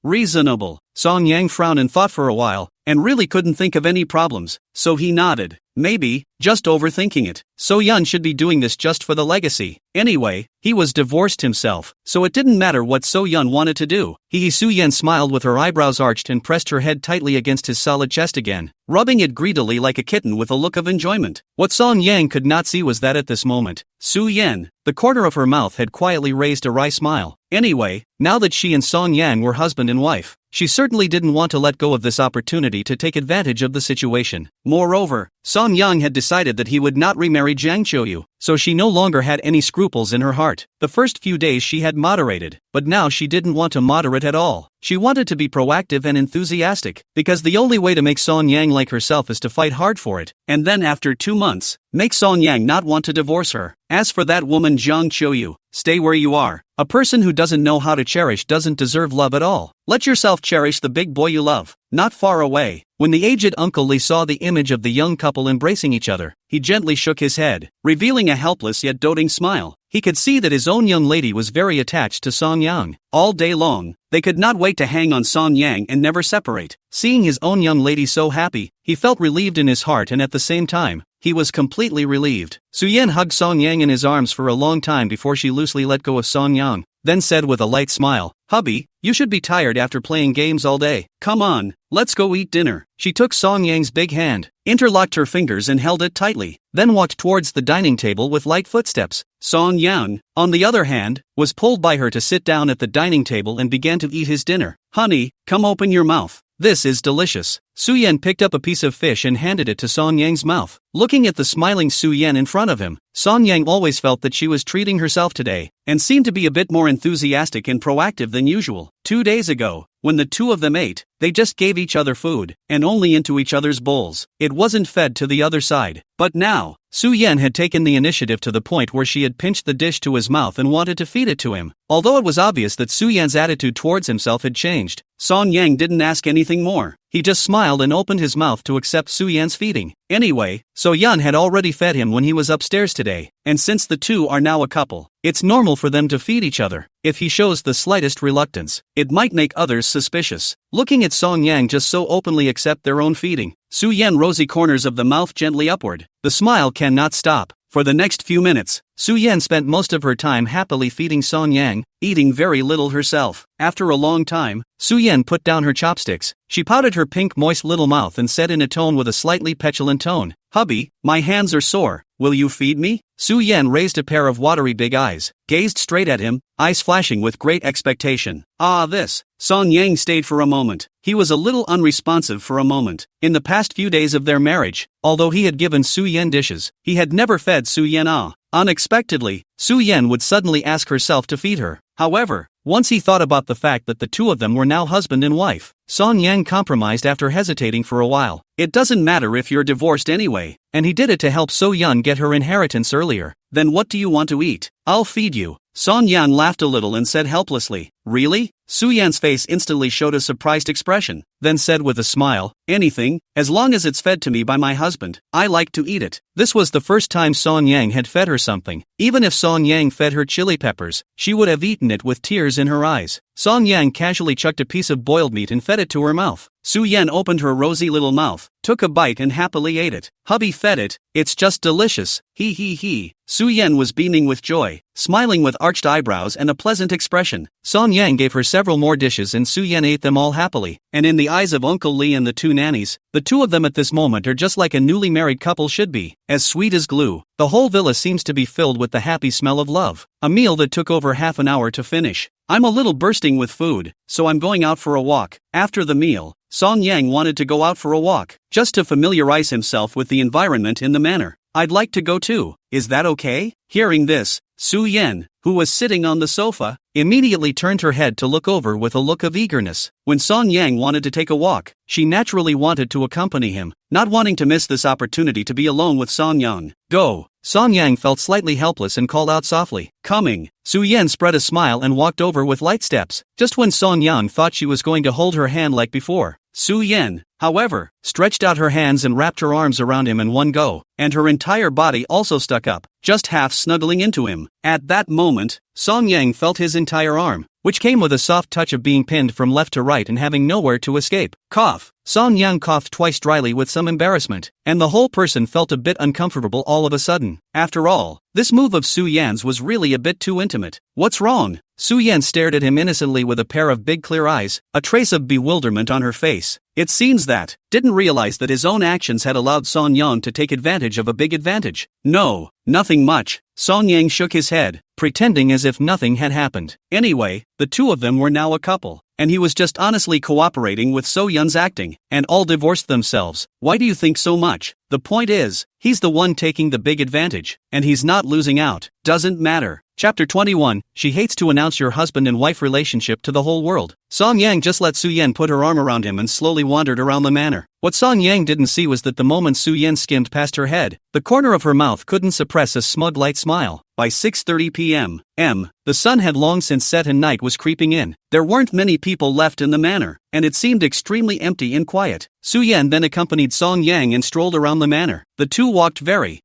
Reasonable. Song Yang frowned and thought for a while, and really couldn't think of any problems, so he nodded. Maybe, just overthinking it. So Yun should be doing this just for the legacy. Anyway, he was divorced himself, so it didn't matter what So Yun wanted to do. Su Yan smiled with her eyebrows arched and pressed her head tightly against his solid chest again, rubbing it greedily like a kitten with a look of enjoyment. What Song Yang could not see was that at this moment, Su Yan, the corner of her mouth had quietly raised a wry smile. Anyway, now that she and Song Yang were husband and wife, she certainly didn't want to let go of this opportunity to take advantage of the situation. Moreover, Song Yang had decided that he would not remarry Jiang Qiuyu, so she no longer had any scruples in her heart. The first few days she had moderated, but now she didn't want to moderate at all. She wanted to be proactive and enthusiastic, because the only way to make Song Yang like herself is to fight hard for it, and then after 2 months, make Song Yang not want to divorce her. As for that woman Jiang Qiuyu, stay where you are. A person who doesn't know how to cherish doesn't deserve love at all. Let yourself cherish the big boy you love. Not far away, when the aged Uncle Li saw the image of the young couple embracing each other, he gently shook his head, revealing a helpless yet doting smile. He could see that his own young lady was very attached to Song Yang. All day long, they could not wait to hang on Song Yang and never separate. Seeing his own young lady so happy, he felt relieved in his heart, and at the same time, he was completely relieved. Su Yan hugged Song Yang in his arms for a long time before she loosely let go of Song Yang, then said with a light smile, "Hubby, you should be tired after playing games all day. Come on, let's go eat dinner." She took Song Yang's big hand, interlocked her fingers and held it tightly, then walked towards the dining table with light footsteps. Song Yan, on the other hand, was pulled by her to sit down at the dining table and began to eat his dinner. "Honey, come open your mouth. This is delicious." Su Yan picked up a piece of fish and handed it to Song Yang's mouth. Looking at the smiling Su Yan in front of him, Song Yang always felt that she was treating herself today, and seemed to be a bit more enthusiastic and proactive than usual. 2 days ago, when the two of them ate, they just gave each other food, and only into each other's bowls. It wasn't fed to the other side. But now, Su Yan had taken the initiative to the point where she had pinched the dish to his mouth and wanted to feed it to him. Although it was obvious that Su Yan's attitude towards himself had changed, Song Yang didn't ask anything more. He just smiled and opened his mouth to accept Su Yan's feeding. Anyway, So Yan had already fed him when he was upstairs today, and since the two are now a couple, it's normal for them to feed each other. If he shows the slightest reluctance, it might make others suspicious. Looking at Song Yang just so openly accept their own feeding, Su Yan rosy corners of the mouth gently upward. The smile cannot stop. For the next few minutes, Su Yan spent most of her time happily feeding Song Yang, eating very little herself. After a long time, Su Yan put down her chopsticks. She pouted her pink moist little mouth and said in a tone with a slightly petulant tone, "Hubby, my hands are sore. Will you feed me?" Su Yan raised a pair of watery big eyes, gazed straight at him, eyes flashing with great expectation. This. Song Yang stayed for a moment. He was a little unresponsive for a moment. In the past few days of their marriage, although he had given Su Yan dishes, he had never fed Su Yan. Unexpectedly, Su Yan would suddenly ask herself to feed her. However, once he thought about the fact that the two of them were now husband and wife, Song Yang compromised after hesitating for a while. It doesn't matter if you're divorced anyway, and he did it to help So Yun get her inheritance earlier. Then what do you want to eat? I'll feed you. Song Yan laughed a little and said helplessly, "Really?" Su Yan's face instantly showed a surprised expression, then said with a smile, "Anything, as long as it's fed to me by my husband. I like to eat it." This was the first time Song Yang had fed her something. Even if Song Yang fed her chili peppers, she would have eaten it with tears in her eyes. Song Yang casually chucked a piece of boiled meat and fed it to her mouth. Su Yan opened her rosy little mouth, took a bite and happily ate it. "Hubby fed it, it's just delicious, he. Su Yan was beaming with joy, smiling with arched eyebrows and a pleasant expression. Song Yang gave her several more dishes and Su Yan ate them all happily, and in the eyes of Uncle Lee and the two nannies, the two of them at this moment are just like a newly married couple should be, as sweet as glue. The whole villa seems to be filled with the happy smell of love. A meal that took over half an hour to finish. "I'm a little bursting with food, so I'm going out for a walk." After the meal, Song Yang wanted to go out for a walk, just to familiarize himself with the environment in the manor. "I'd like to go too, is that okay?" Hearing this, Su Yan, who was sitting on the sofa, immediately turned her head to look over with a look of eagerness. When Song Yang wanted to take a walk, she naturally wanted to accompany him, not wanting to miss this opportunity to be alone with Song Yang. "Go." Song Yang felt slightly helpless and called out softly, "Coming." Su Yan spread a smile and walked over with light steps, just when Song Yang thought she was going to hold her hand like before. Su Yan, however, stretched out her hands and wrapped her arms around him in one go, and her entire body also stuck up, just half snuggling into him. At that moment, Song Yang felt his entire arm, which came with a soft touch of being pinned from left to right and having nowhere to escape. Cough. Song Yang coughed twice dryly with some embarrassment, and the whole person felt a bit uncomfortable all of a sudden. After all, this move of Su Yan's was really a bit too intimate. "What's wrong?" Su Yan stared at him innocently with a pair of big clear eyes, a trace of bewilderment on her face. It seems that, didn't realize that his own actions had allowed Song Yang to take advantage of a big advantage. "No, nothing much." Song Yang shook his head, pretending as if nothing had happened. Anyway, the two of them were now a couple, and he was just honestly cooperating with So Yun's acting, and all divorced themselves. Why do you think so much? The point is, he's the one taking the big advantage, and he's not losing out. Doesn't matter. Chapter 21, She hates to announce your husband and wife relationship to the whole world. Song Yang just let Su Yan put her arm around him and slowly wandered around the manor. What Song Yang didn't see was that the moment Su Yan skimmed past her head, the corner of her mouth couldn't suppress a smug light smile. By 6:30 p.m., the sun had long since set and night was creeping in. There weren't many people left in the manor, and it seemed extremely empty and quiet. Su Yan then accompanied Song Yang and strolled around the manor. The two walked very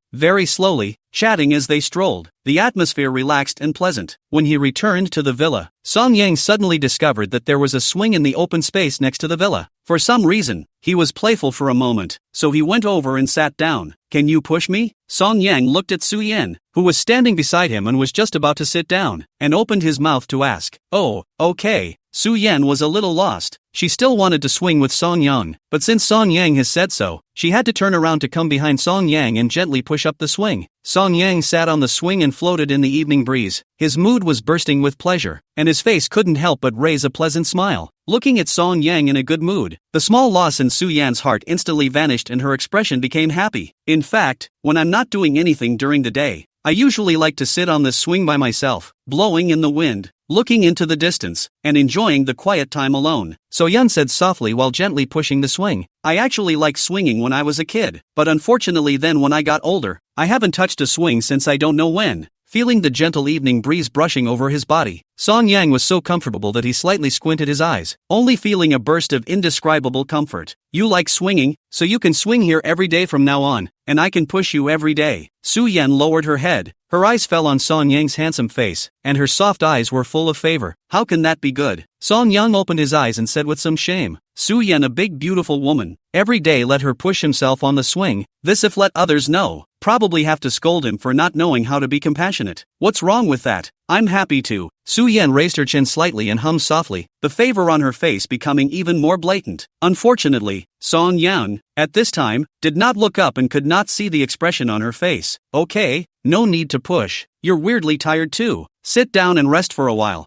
slowly, chatting as they strolled, the atmosphere relaxed and pleasant. When he returned to the villa, Song Yang suddenly discovered that there was a swing in the open space next to the villa. For some reason, he was playful for a moment, so he went over and sat down. "Can you push me?" Song Yang looked at Su Yan, who was standing beside him and was just about to sit down, and opened his mouth to ask. "Oh, okay." Su Yan was a little lost. She still wanted to swing with Song Yang, but since Song Yang has said so, she had to turn around to come behind Song Yang and gently push up the swing. Song Yang sat on the swing and floated in the evening breeze. His mood was bursting with pleasure, and his face couldn't help but raise a pleasant smile. Looking at Song Yang in a good mood, the small loss in Su Yan's heart instantly vanished and her expression became happy. In fact, when I'm not doing anything during the day, I usually like to sit on this swing by myself, blowing in the wind, looking into the distance, and enjoying the quiet time alone. So Yan said softly while gently pushing the swing. I actually liked swinging when I was a kid, but unfortunately then when I got older, I haven't touched a swing since I don't know when. Feeling the gentle evening breeze brushing over his body, Song Yang was so comfortable that he slightly squinted his eyes, only feeling a burst of indescribable comfort. You like swinging, so you can swing here every day from now on, and I can push you every day. Su Yan lowered her head. Her eyes fell on Song Yang's handsome face, and her soft eyes were full of favor. How can that be good? Song Yang opened his eyes and said with some shame. Su Yan, a big beautiful woman, every day let her push himself on the swing. This if let others know, probably have to scold him for not knowing how to be compassionate. What's wrong with that? I'm happy to. Su Yan raised her chin slightly and hummed softly, the favor on her face becoming even more blatant. Unfortunately, Song Yang, at this time, did not look up and could not see the expression on her face. Okay, no need to push. You're weirdly tired too. Sit down and rest for a while.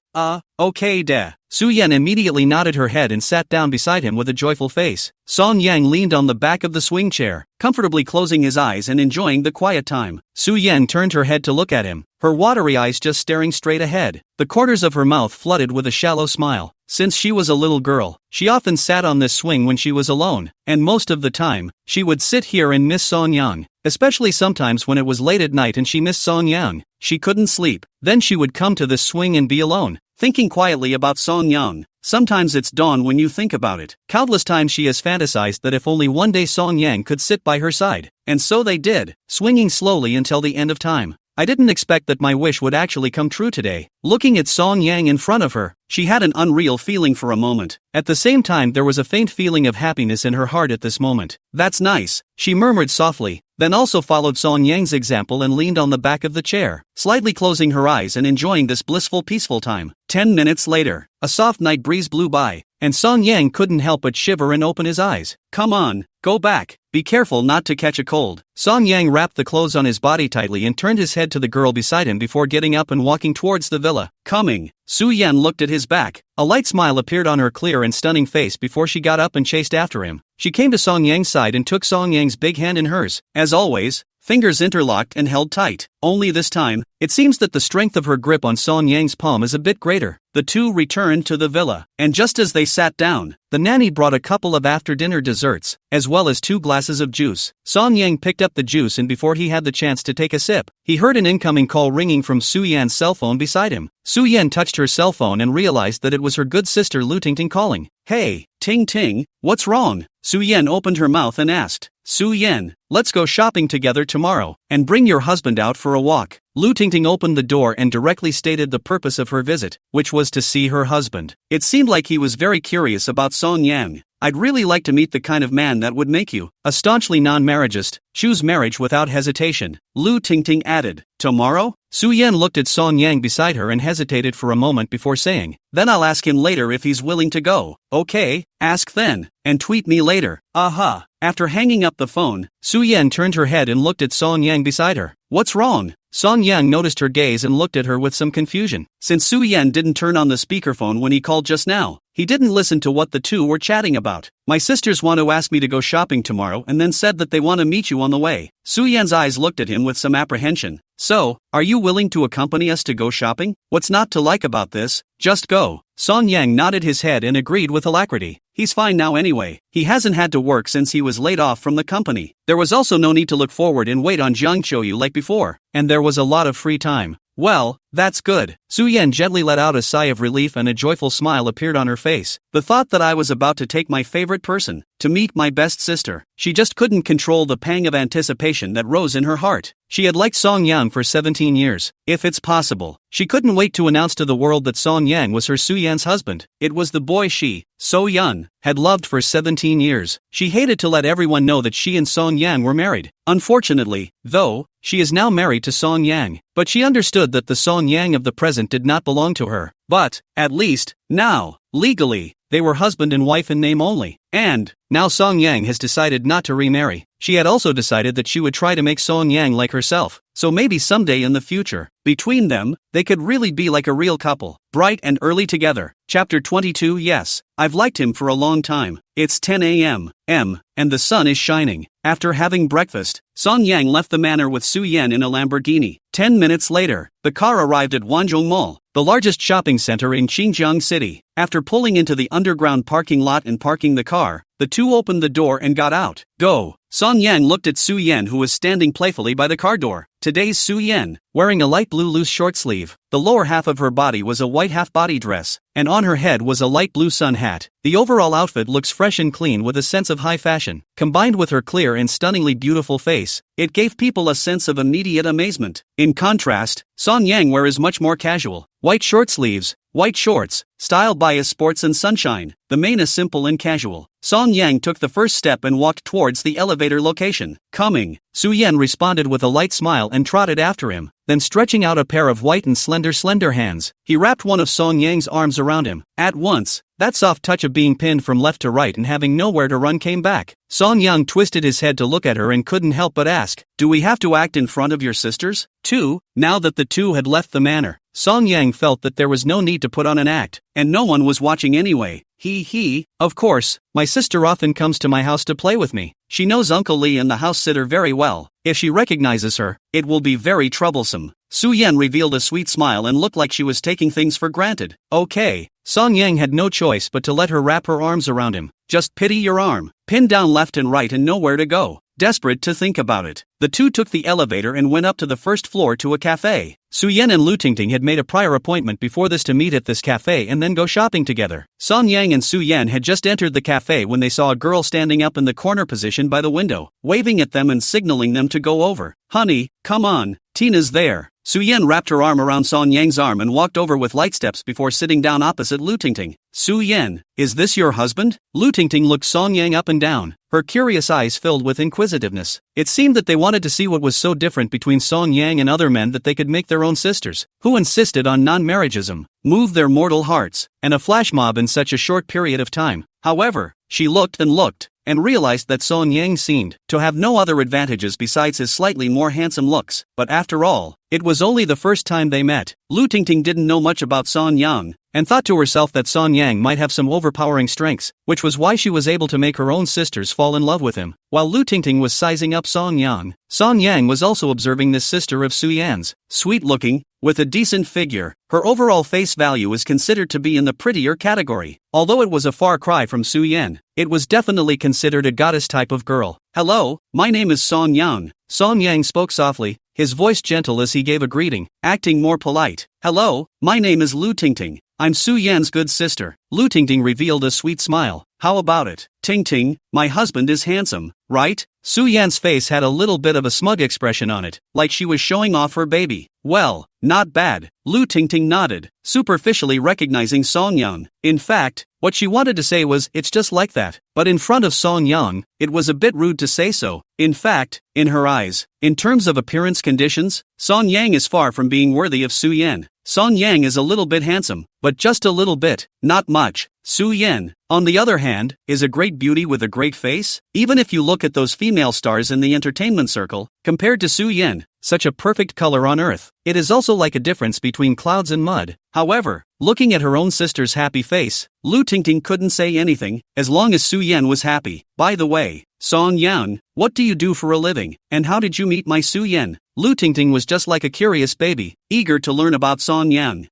Okay da. Su Yan immediately nodded her head and sat down beside him with a joyful face. Song Yang leaned on the back of the swing chair, comfortably closing his eyes and enjoying the quiet time. Su Yan turned her head to look at him, her watery eyes just staring straight ahead. The corners of her mouth flooded with a shallow smile. Since she was a little girl, she often sat on this swing when she was alone, and most of the time, she would sit here and miss Song Yang, especially sometimes when it was late at night and she missed Song Yang. She couldn't sleep. Then she would come to this swing and be alone, thinking quietly about Song Yang. Sometimes it's dawn when you think about it. Countless times she has fantasized that if only one day Song Yang could sit by her side. And so they did, swinging slowly until the end of time. I didn't expect that my wish would actually come true today. Looking at Song Yang in front of her, she had an unreal feeling for a moment. At the same time there was a faint feeling of happiness in her heart at this moment. That's nice, she murmured softly, then also followed Song Yang's example and leaned on the back of the chair, slightly closing her eyes and enjoying this blissful peaceful time. 10 minutes later, a soft night breeze blew by, and Song Yang couldn't help but shiver and open his eyes. Come on, go back. Be careful not to catch a cold. Song Yang wrapped the clothes on his body tightly and turned his head to the girl beside him before getting up and walking towards the villa. Coming. Su Yan looked at his back. A light smile appeared on her clear and stunning face before she got up and chased after him. She came to Song Yang's side and took Song Yang's big hand in hers. As always, fingers interlocked and held tight. Only this time, it seems that the strength of her grip on Song Yang's palm is a bit greater. The two returned to the villa, and just as they sat down, the nanny brought a couple of after-dinner desserts, as well as 2 glasses of juice. Song Yang picked up the juice and before he had the chance to take a sip, he heard an incoming call ringing from Su Yan's cell phone beside him. Su Yan touched her cell phone and realized that it was her good sister Lu Tingting calling. Hey, Ting Ting, what's wrong? Su Yan opened her mouth and asked. Su Yan, let's go shopping together tomorrow, and bring your husband out for a walk. Lu Tingting opened the door and directly stated the purpose of her visit, which was to see her husband. It seemed like he was very curious about Song Yang. I'd really like to meet the kind of man that would make you, a staunchly non-marriageist, choose marriage without hesitation. Lu Tingting added. Tomorrow? Su Yan looked at Song Yang beside her and hesitated for a moment before saying, then I'll ask him later if he's willing to go. Okay, ask then, and tweet me later. Aha. After hanging up the phone, Su Yan turned her head and looked at Song Yang beside her. What's wrong? Song Yang noticed her gaze and looked at her with some confusion. Since Su Yan didn't turn on the speakerphone when he called just now, he didn't listen to what the two were chatting about. My sisters want to ask me to go shopping tomorrow and then said that they want to meet you on the way. Su Yan's eyes looked at him with some apprehension. So, are you willing to accompany us to go shopping? What's not to like about this? Just go. Song Yang nodded his head and agreed with alacrity. He's fine now anyway. He hasn't had to work since he was laid off from the company. There was also no need to look forward and wait on Jiang Qiuyu like before, and there was a lot of free time. Well, that's good. Su Yan gently let out a sigh of relief and a joyful smile appeared on her face. The thought that I was about to take my favorite person to meet my best sister. She just couldn't control the pang of anticipation that rose in her heart. She had liked Song Yang for 17 years, if it's possible. She couldn't wait to announce to the world that Song Yang was her Su Yan's husband. It was the boy she, So Yun, had loved for 17 years. She hated to let everyone know that she and Song Yang were married. Unfortunately, though, she is now married to Song Yang. But she understood that the Song Yang of the present did not belong to her. But, at least, now, Legally, they were husband and wife in name only. And now Song Yang has decided not to remarry. She had also decided that she would try to make Song Yang like herself, so maybe someday in the future, between them, they could really be like a real couple, bright and early together. Chapter 22. Yes, I've liked him for a long time. It's 10 a.m. and the sun is shining. After having breakfast, Song Yang left the manor with Su Yan in a Lamborghini. 10 minutes later, the car arrived at Wanzhong Mall, the largest shopping center in Xinjiang City. After pulling into the underground parking lot and parking the car, the two opened the door and got out. Go! Song Yang looked at Su Yan, who was standing playfully by the car door. Today's Su Yan, wearing a light blue loose short sleeve. The lower half of her body was a white half-body dress, and on her head was a light blue sun hat. The overall outfit looks fresh and clean with a sense of high fashion. Combined with her clear and stunningly beautiful face, it gave people a sense of immediate amazement. In contrast, Song Yang wears much more casual. White short sleeves, white shorts, style bias sports and sunshine. The main is simple and casual. Song Yang took the first step and walked towards the elevator location. Coming, Su Yan responded with a light smile and trotted after him. Then stretching out a pair of white and slender hands, he wrapped one of Song Yang's arms around him. At once, that soft touch of being pinned from left to right and having nowhere to run came back. Song Yang twisted his head to look at her and couldn't help but ask, "Do we have to act in front of your sisters, too?" Now that the two had left the manor, Song Yang felt that there was no need to put on an act, and no one was watching anyway. Of course, my sister often comes to my house to play with me. She knows Uncle Lee and the house sitter very well. If she recognizes her, it will be very troublesome. Su Yan revealed a sweet smile and looked like she was taking things for granted. Okay. Song Yang had no choice but to let her wrap her arms around him. Just pity your arm, pinned down left and right and nowhere to go. Desperate to think about it, the two took the elevator and went up to the first floor to a cafe. Su Yan and Lu Tingting had made a prior appointment before this to meet at this cafe and then go shopping together. Song Yang and Su Yan had just entered the cafe when they saw a girl standing up in the corner position by the window, waving at them and signaling them to go over. "Honey, come on, Tina's there." Su Yan wrapped her arm around Song Yang's arm and walked over with light steps before sitting down opposite Lu Tingting. "Su Yan, is this your husband?" Lu Tingting looked Song Yang up and down, her curious eyes filled with inquisitiveness. It seemed that they wanted to see what was so different between Song Yang and other men that they could make their own sisters, who insisted on non-marriageism, move their mortal hearts, and a flash mob in such a short period of time. However, she looked and realized that Song Yang seemed to have no other advantages besides his slightly more handsome looks. But after all, it was only the first time they met. Lu Tingting didn't know much about Song Yang, and thought to herself that Song Yang might have some overpowering strengths, which was why she was able to make her own sisters fall in love with him. While Lu Tingting was sizing up Song Yang, Song Yang was also observing this sister of Su Yan's. Sweet-looking, with a decent figure, her overall face value is considered to be in the prettier category. Although it was a far cry from Su Yan, it was definitely considered a goddess type of girl. "Hello, my name is Song Yang." Song Yang spoke softly, his voice gentle as he gave a greeting, acting more polite. "Hello, my name is Lu Tingting. I'm Su Yan's good sister." Lu Tingting revealed a sweet smile. "How about it, Tingting? My husband is handsome, right?" Su Yan's face had a little bit of a smug expression on it, like she was showing off her baby. "Well, not bad." Lu Tingting nodded, superficially recognizing Song Yang. In fact, what she wanted to say was, "It's just like that." But in front of Song Yang, it was a bit rude to say so. In fact, in her eyes, in terms of appearance conditions, Song Yang is far from being worthy of Su Yan. Song Yang is a little bit handsome, but just a little bit, not much. Su Yan, on the other hand, is a great beauty with a great face. Even if you look at those female stars in the entertainment circle, compared to Su Yan, such a perfect color on earth, it is also like a difference between clouds and mud. However, looking at her own sister's happy face, Lu Tingting couldn't say anything, as long as Su Yan was happy. "By the way, Song Yang, what do you do for a living, and how did you meet my Su Yan?" Lu Tingting was just like a curious baby, eager to learn about Song Yang.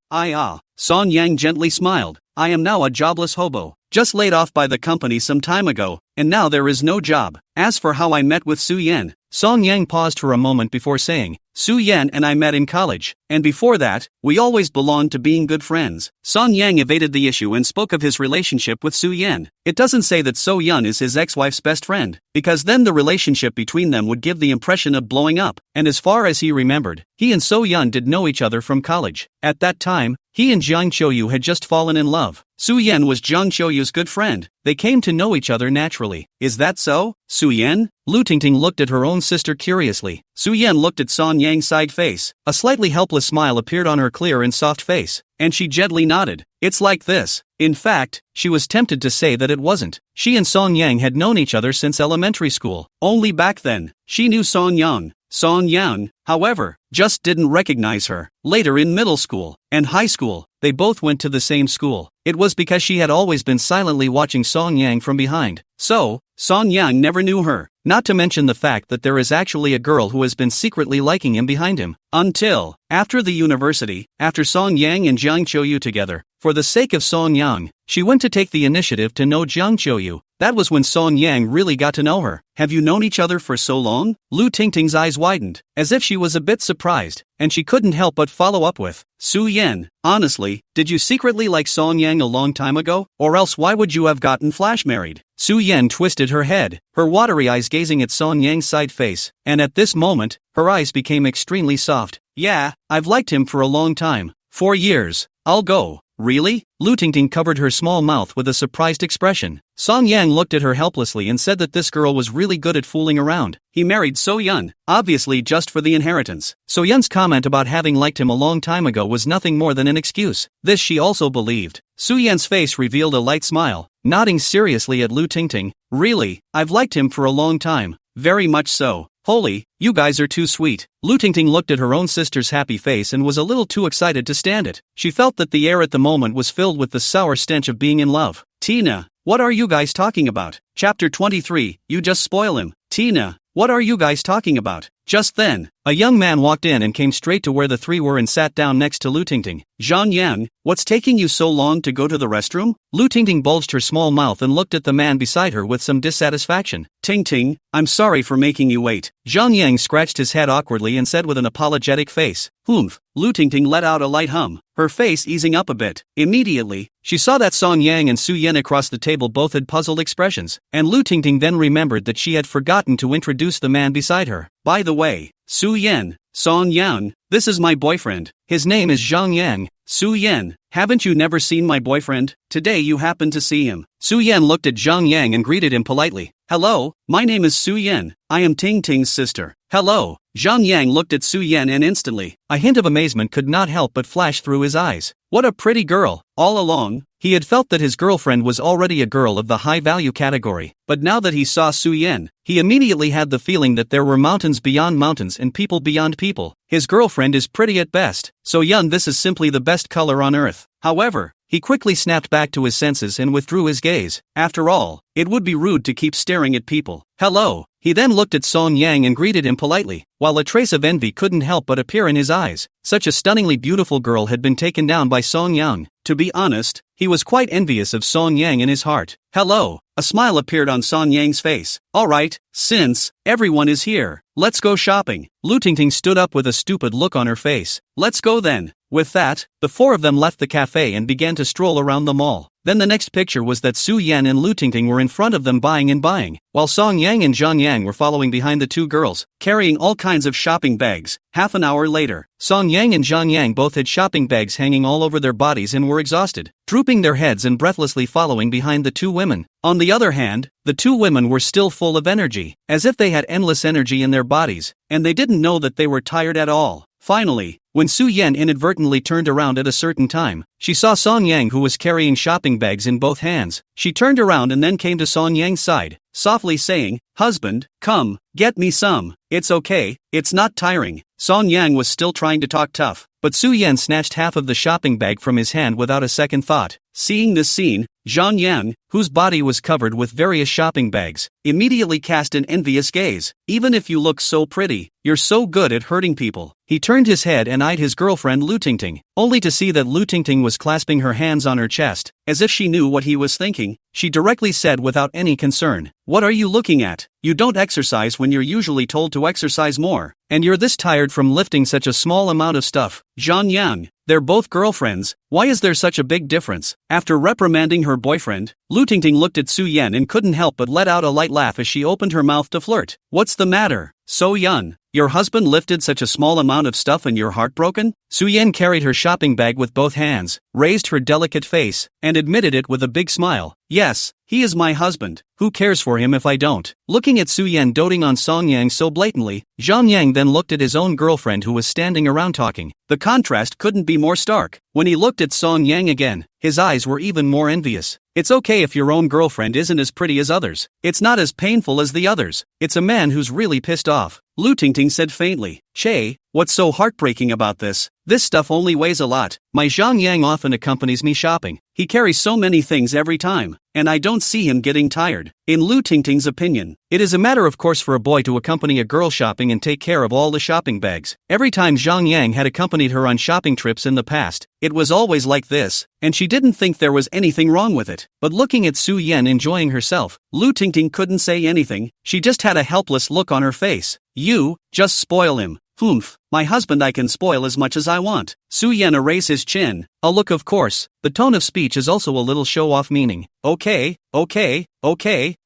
Song Yang gently smiled. "I am now a jobless hobo, just laid off by the company some time ago, and now there is no job. As for how I met with Su Yan," Song Yang paused for a moment before saying, "Su Yan and I met in college, and before that, we always belonged to being good friends." Song Yang evaded the issue and spoke of his relationship with Su Yan. It doesn't say that So Yun is his ex-wife's best friend, because then the relationship between them would give the impression of blowing up, and as far as he remembered, he and So Yun did know each other from college. At that time, he and Jiang Qiuyu had just fallen in love. Su Yan was Jiang Qiuyu's good friend. They came to know each other naturally. Is that so, Su Yan? Lu Tingting looked at her own sister curiously. Su Yan looked at Song Yang's side face. A slightly helpless smile appeared on her clear and soft face, and she gently nodded. It's like this. In fact, she was tempted to say that it wasn't. She and Song Yang had known each other since elementary school. Only back then, she knew Song Yang. Song Yang, however, just didn't recognize her. Later in middle school and high school, they both went to the same school. It was because she had always been silently watching Song Yang from behind. So, Song Yang never knew her. Not to mention the fact that there is actually a girl who has been secretly liking him behind him. Until, after the university, after Song Yang and Jiang Qiuyu together, for the sake of Song Yang, she went to take the initiative to know Jiang Qiuyu. That was when Song Yang really got to know her. Have you known each other for so long? Lu Tingting's eyes widened, as if she was a bit surprised, and she couldn't help but follow up with, Su Yan, honestly, did you secretly like Song Yang a long time ago? Or else why would you have gotten flash married? Su Yan twisted her head, her watery eyes gazing at Song Yang's side face, and at this moment, her eyes became extremely soft. Yeah, I've liked him for a long time. 4 years. I'll go. Really? Lu Tingting covered her small mouth with a surprised expression. Song Yang looked at her helplessly and said that this girl was really good at fooling around. He married So Yun, obviously just for the inheritance. So Yun's comment about having liked him a long time ago was nothing more than an excuse. This she also believed. Su Yan's face revealed a light smile, nodding seriously at Lu Tingting. Really, I've liked him for a long time. Very much so. Holy, you guys are too sweet. Lu Tingting looked at her own sister's happy face and was a little too excited to stand it. She felt that the air at the moment was filled with the sour stench of being in love. Tina, what are you guys talking about? Chapter 23, you just spoil him. Tina, what are you guys talking about? Just then, a young man walked in and came straight to where the three were and sat down next to Lu Tingting. Jiang Yan, what's taking you so long to go to the restroom? Lu Tingting bulged her small mouth and looked at the man beside her with some dissatisfaction. Tingting, I'm sorry for making you wait. Jiang Yan scratched his head awkwardly and said with an apologetic face, Humph. Lu Tingting let out a light hum, her face easing up a bit. Immediately, she saw that Song Yang and Su Yan across the table both had puzzled expressions, and Lu Tingting then remembered that she had forgotten to introduce the man beside her. By the way, Su Yan, Song Yang, this is my boyfriend. His name is Jiang Yan. Su Yan, haven't you never seen my boyfriend? Today you happen to see him. Su Yan looked at Jiang Yang and greeted him politely. Hello, my name is Su Yan. I am Ting Ting's sister. Hello. Jiang Yang looked at Su Yan and instantly, a hint of amazement could not help but flash through his eyes. What a pretty girl. All along, he had felt that his girlfriend was already a girl of the high-value category, but now that he saw Su Yan, he immediately had the feeling that there were mountains beyond mountains and people beyond people. His girlfriend is pretty at best. So Yun, this is simply the best color on earth. However, he quickly snapped back to his senses and withdrew his gaze. After all, it would be rude to keep staring at people. Hello. He then looked at Song Yang and greeted him politely, while a trace of envy couldn't help but appear in his eyes. Such a stunningly beautiful girl had been taken down by Song Yang. To be honest, he was quite envious of Song Yang in his heart. Hello. A smile appeared on Song Yang's face. Alright, since everyone is here, let's go shopping. Lu Tingting stood up with a stupid look on her face. Let's go then. With that, the four of them left the cafe and began to stroll around the mall. Then the next picture was that Su Yan and Lu Tingting were in front of them buying, while Song Yang and Jiang Yang were following behind the two girls, carrying all kinds of shopping bags. Half an hour later, Song Yang and Jiang Yang both had shopping bags hanging all over their bodies and were exhausted, drooping their heads and breathlessly following behind the two women. On the other hand, the two women were still full of energy, as if they had endless energy in their bodies, and they didn't know that they were tired at all. Finally, when Su Yan inadvertently turned around at a certain time, she saw Song Yang who was carrying shopping bags in both hands. She turned around and then came to Song Yang's side, softly saying, "Husband, come, get me some. It's okay, it's not tiring." Song Yang was still trying to talk tough, but Su Yan snatched half of the shopping bag from his hand without a second thought. Seeing this scene, Jiang Yan, whose body was covered with various shopping bags, immediately cast an envious gaze. Even if you look so pretty, you're so good at hurting people. He turned his head and eyed his girlfriend Lu Tingting, only to see that Lu Tingting was clasping her hands on her chest, as if she knew what he was thinking. She directly said without any concern, "What are you looking at? You don't exercise when you're usually told to exercise more, and you're this tired from lifting such a small amount of stuff." Jiang Yan, they're both girlfriends, why is there such a big difference? After reprimanding her boyfriend, Lu Tingting looked at Su Yan and couldn't help but let out a light laugh as she opened her mouth to flirt. What's the matter, So Yun? Your husband lifted such a small amount of stuff and you're heartbroken? Su-Yan carried her shopping bag with both hands, raised her delicate face, and admitted it with a big smile. Yes, he is my husband. Who cares for him if I don't? Looking at Su-Yan doting on Song Yang so blatantly, Jiang Yan then looked at his own girlfriend who was standing around talking. The contrast couldn't be more stark. When he looked at Song Yang again, his eyes were even more envious. It's okay if your own girlfriend isn't as pretty as others. It's not as painful as the others. It's a man who's really pissed off. Lu Tingting said faintly. Che, what's so heartbreaking about this? This stuff only weighs a lot. My Jiang Yang often accompanies me shopping. He carries so many things every time, and I don't see him getting tired. In Lu Tingting's opinion, it is a matter of course for a boy to accompany a girl shopping and take care of all the shopping bags. Every time Jiang Yang had accompanied her on shopping trips in the past, it was always like this, and she didn't think there was anything wrong with it. But looking at Su-Yan enjoying herself, Lu Tingting couldn't say anything. She just had a helpless look on her face. You, just spoil him. Humph, my husband I can spoil as much as I want. Su-Yan erased his chin, a look of course. The tone of speech is also a little show-off meaning. Okay,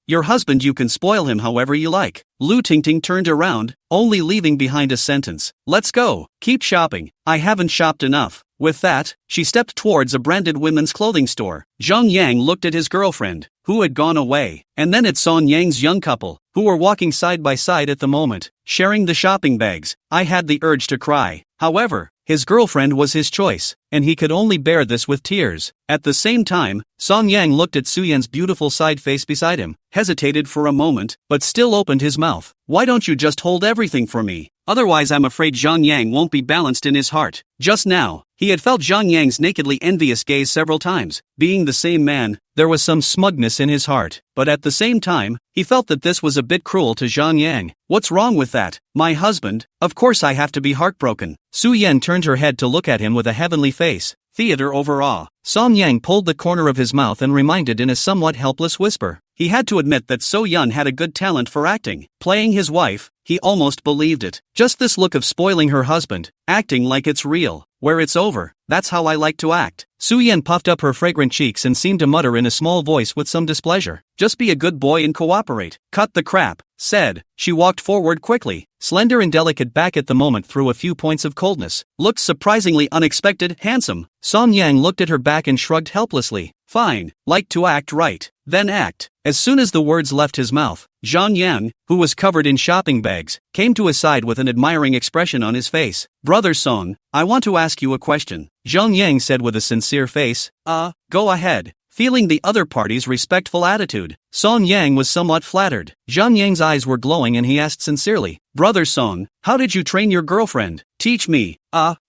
your husband you can spoil him however you like. Lu Tingting turned around, only leaving behind a sentence. Let's go, keep shopping, I haven't shopped enough. With that, she stepped towards a branded women's clothing store. Jiang Yang looked at his girlfriend, who had gone away, and then at Song Yang's young couple, who were walking side by side at the moment, sharing the shopping bags. I had the urge to cry. However, his girlfriend was his choice, and he could only bear this with tears. At the same time, Song Yang looked at Su-Yan's beautiful side face beside him, hesitated for a moment, but still opened his mouth. Why don't you just hold everything for me? Otherwise I'm afraid Jiang Yang won't be balanced in his heart. Just now, he had felt Jiang Yang's nakedly envious gaze several times. Being the same man, there was some smugness in his heart, but at the same time, he felt that this was a bit cruel to Jiang Yang. What's wrong with that? My husband? Of course I have to be heartbroken. Su-Yan turned her head to look at him with a heavenly face. Theater over awe. Song Yang pulled the corner of his mouth and reminded in a somewhat helpless whisper. He had to admit that So-Yun had a good talent for acting. Playing his wife, he almost believed it. Just this look of spoiling her husband, acting like it's real. Where it's over, that's how I like to act. Su-Yan puffed up her fragrant cheeks and seemed to mutter in a small voice with some displeasure. Just be a good boy and cooperate. Cut the crap, said. She walked forward quickly, slender and delicate back at the moment through a few points of coldness. Looked surprisingly unexpected, handsome. Song Yang looked at her back and shrugged helplessly. Fine, like to act right, then act. As soon as the words left his mouth, Jiang Yan, who was covered in shopping bags, came to his side with an admiring expression on his face. Brother Song, I want to ask you a question, Jiang Yang said with a sincere face. Go ahead. Feeling the other party's respectful attitude, Song Yang was somewhat flattered. Jiang Yang's eyes were glowing and he asked sincerely, Brother Song, how did you train your girlfriend? Teach me.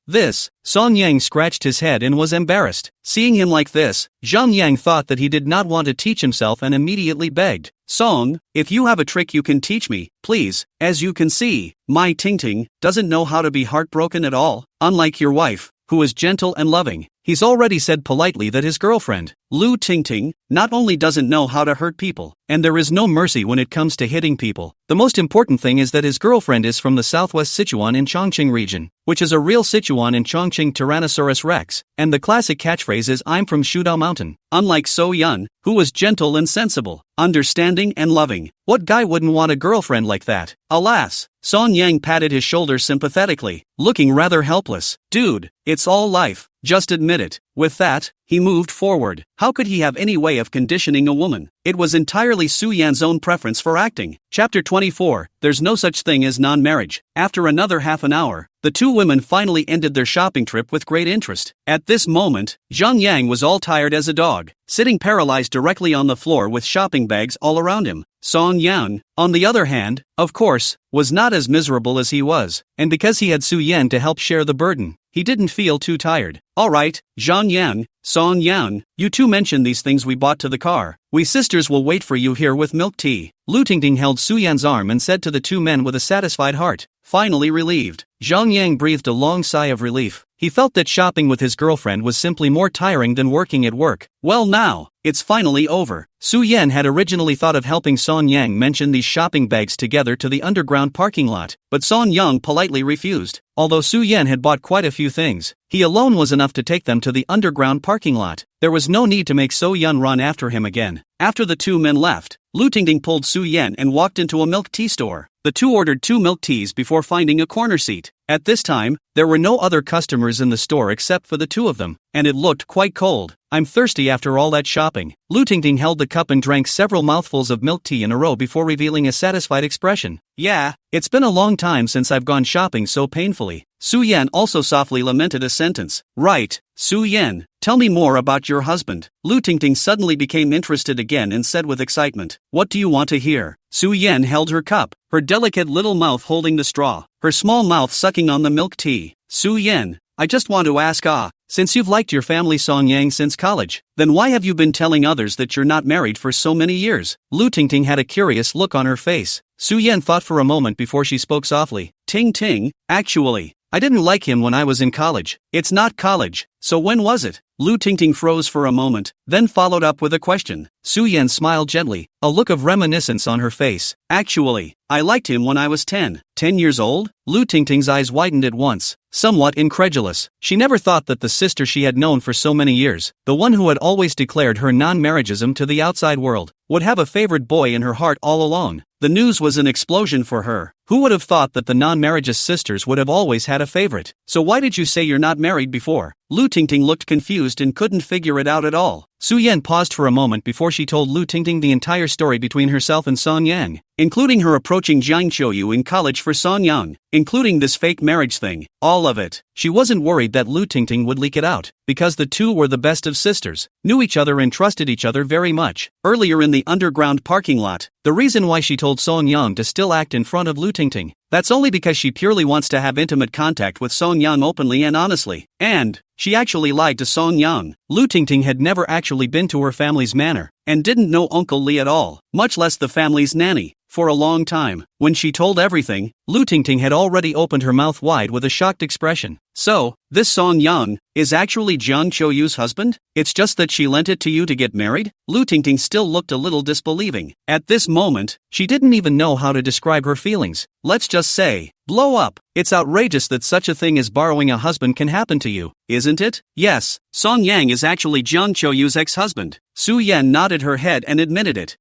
This. Song Yang scratched his head and was embarrassed. Seeing him like this, Jiang Yang thought that he did not want to teach himself and immediately begged. Song, if you have a trick you can teach me, please. As you can see, my Tingting doesn't know how to be heartbroken at all. Unlike your wife, who is gentle and loving, he's already said politely that his girlfriend, Lu Tingting, not only doesn't know how to hurt people, and there is no mercy when it comes to hitting people. The most important thing is that his girlfriend is from the southwest Sichuan in Chongqing region, which is a real Sichuan in Chongqing Tyrannosaurus Rex, and the classic catchphrase is I'm from Shudao Mountain. Unlike So-Yun, who was gentle and sensible, understanding and loving, what guy wouldn't want a girlfriend like that? Alas, Song Yang patted his shoulder sympathetically, looking rather helpless. Dude, it's all life, just admit it. With that, he moved forward. How could he have any way of conditioning a woman? It was entirely Su-Yan's own preference for acting. Chapter 24, There's no such thing as non-marriage. After another half an hour, the two women finally ended their shopping trip with great interest. At this moment, Jiang Yang was all tired as a dog, sitting paralyzed directly on the floor with shopping bags all around him. Song Yan, on the other hand, of course, was not as miserable as he was, and because he had Su-Yan to help share the burden, he didn't feel too tired. Alright, Jiang Yan, Song Yan, you two mentioned these things we bought to the car. We sisters will wait for you here with milk tea. Lu Tingting held Su-Yan's arm and said to the two men with a satisfied heart, finally relieved. Jiang Yang breathed a long sigh of relief. He felt that shopping with his girlfriend was simply more tiring than working at work. Well now, it's finally over. Su-Yan had originally thought of helping Song Yang mention these shopping bags together to the underground parking lot, but Song Yang politely refused. Although Su-Yan had bought quite a few things, he alone was enough to take them to the underground parking lot. There was no need to make So-Yun run after him again. After the two men left, Lu Tingting pulled Su Yan and walked into a milk tea store. The two ordered 2 milk teas before finding a corner seat. At this time, there were no other customers in the store except for the two of them, and it looked quite cold. I'm thirsty after all that shopping. Lu Tingting held the cup and drank several mouthfuls of milk tea in a row before revealing a satisfied expression. Yeah, it's been a long time since I've gone shopping so painfully. Su Yan also softly lamented a sentence. Right, Su Yan, tell me more about your husband. Lu Tingting suddenly became interested again and said with excitement, what do you want to hear? Su Yan held her cup, her delicate little mouth holding the straw, her small mouth sucking on the milk tea. Su Yan, I just want to ask since you've liked your family Song Yang since college, then why have you been telling others that you're not married for so many years? Lu Tingting had a curious look on her face. Su Yan thought for a moment before she spoke softly. Ting Ting, actually, I didn't like him when I was in college. It's not college, so when was it? Lu Tingting froze for a moment, then followed up with a question. Su Yan smiled gently, a look of reminiscence on her face. Actually, I liked him when I was 10. 10 years old? Lu Tingting's eyes widened at once, somewhat incredulous. She never thought that the sister she had known for so many years, the one who had always declared her non-marriageism to the outside world, would have a favorite boy in her heart all along. The news was an explosion for her. Who would have thought that the non-marriageous sisters would have always had a favorite? So why did you say you're not married before? Lu Tingting looked confused and couldn't figure it out at all. Su Yan paused for a moment before she told Lu Tingting the entire story between herself and Song Yang, including her approaching Jiang Qiuyu in college for Song Yang, including this fake marriage thing, all of it. She wasn't worried that Lu Tingting would leak it out, because the two were the best of sisters, knew each other and trusted each other very much. Earlier in the underground parking lot, the reason why she told Song Yang to still act in front of Lu Tingting, that's only because she purely wants to have intimate contact with Song Yang openly and honestly. And she actually lied to Song Yang. Lu Tingting had never actually been to her family's manor, and didn't know Uncle Li at all, much less the family's nanny, for a long time. When she told everything, Lu Tingting had already opened her mouth wide with a shocked expression. So, this Song Yang is actually Jiang Qiuyu's husband? It's just that she lent it to you to get married? Lu Tingting still looked a little disbelieving. At this moment, she didn't even know how to describe her feelings. Let's just say, blow up. It's outrageous that such a thing as borrowing a husband can happen to you, isn't it? Yes, Song Yang is actually Jiang Qiuyu's ex-husband. Su Yan nodded her head and admitted it.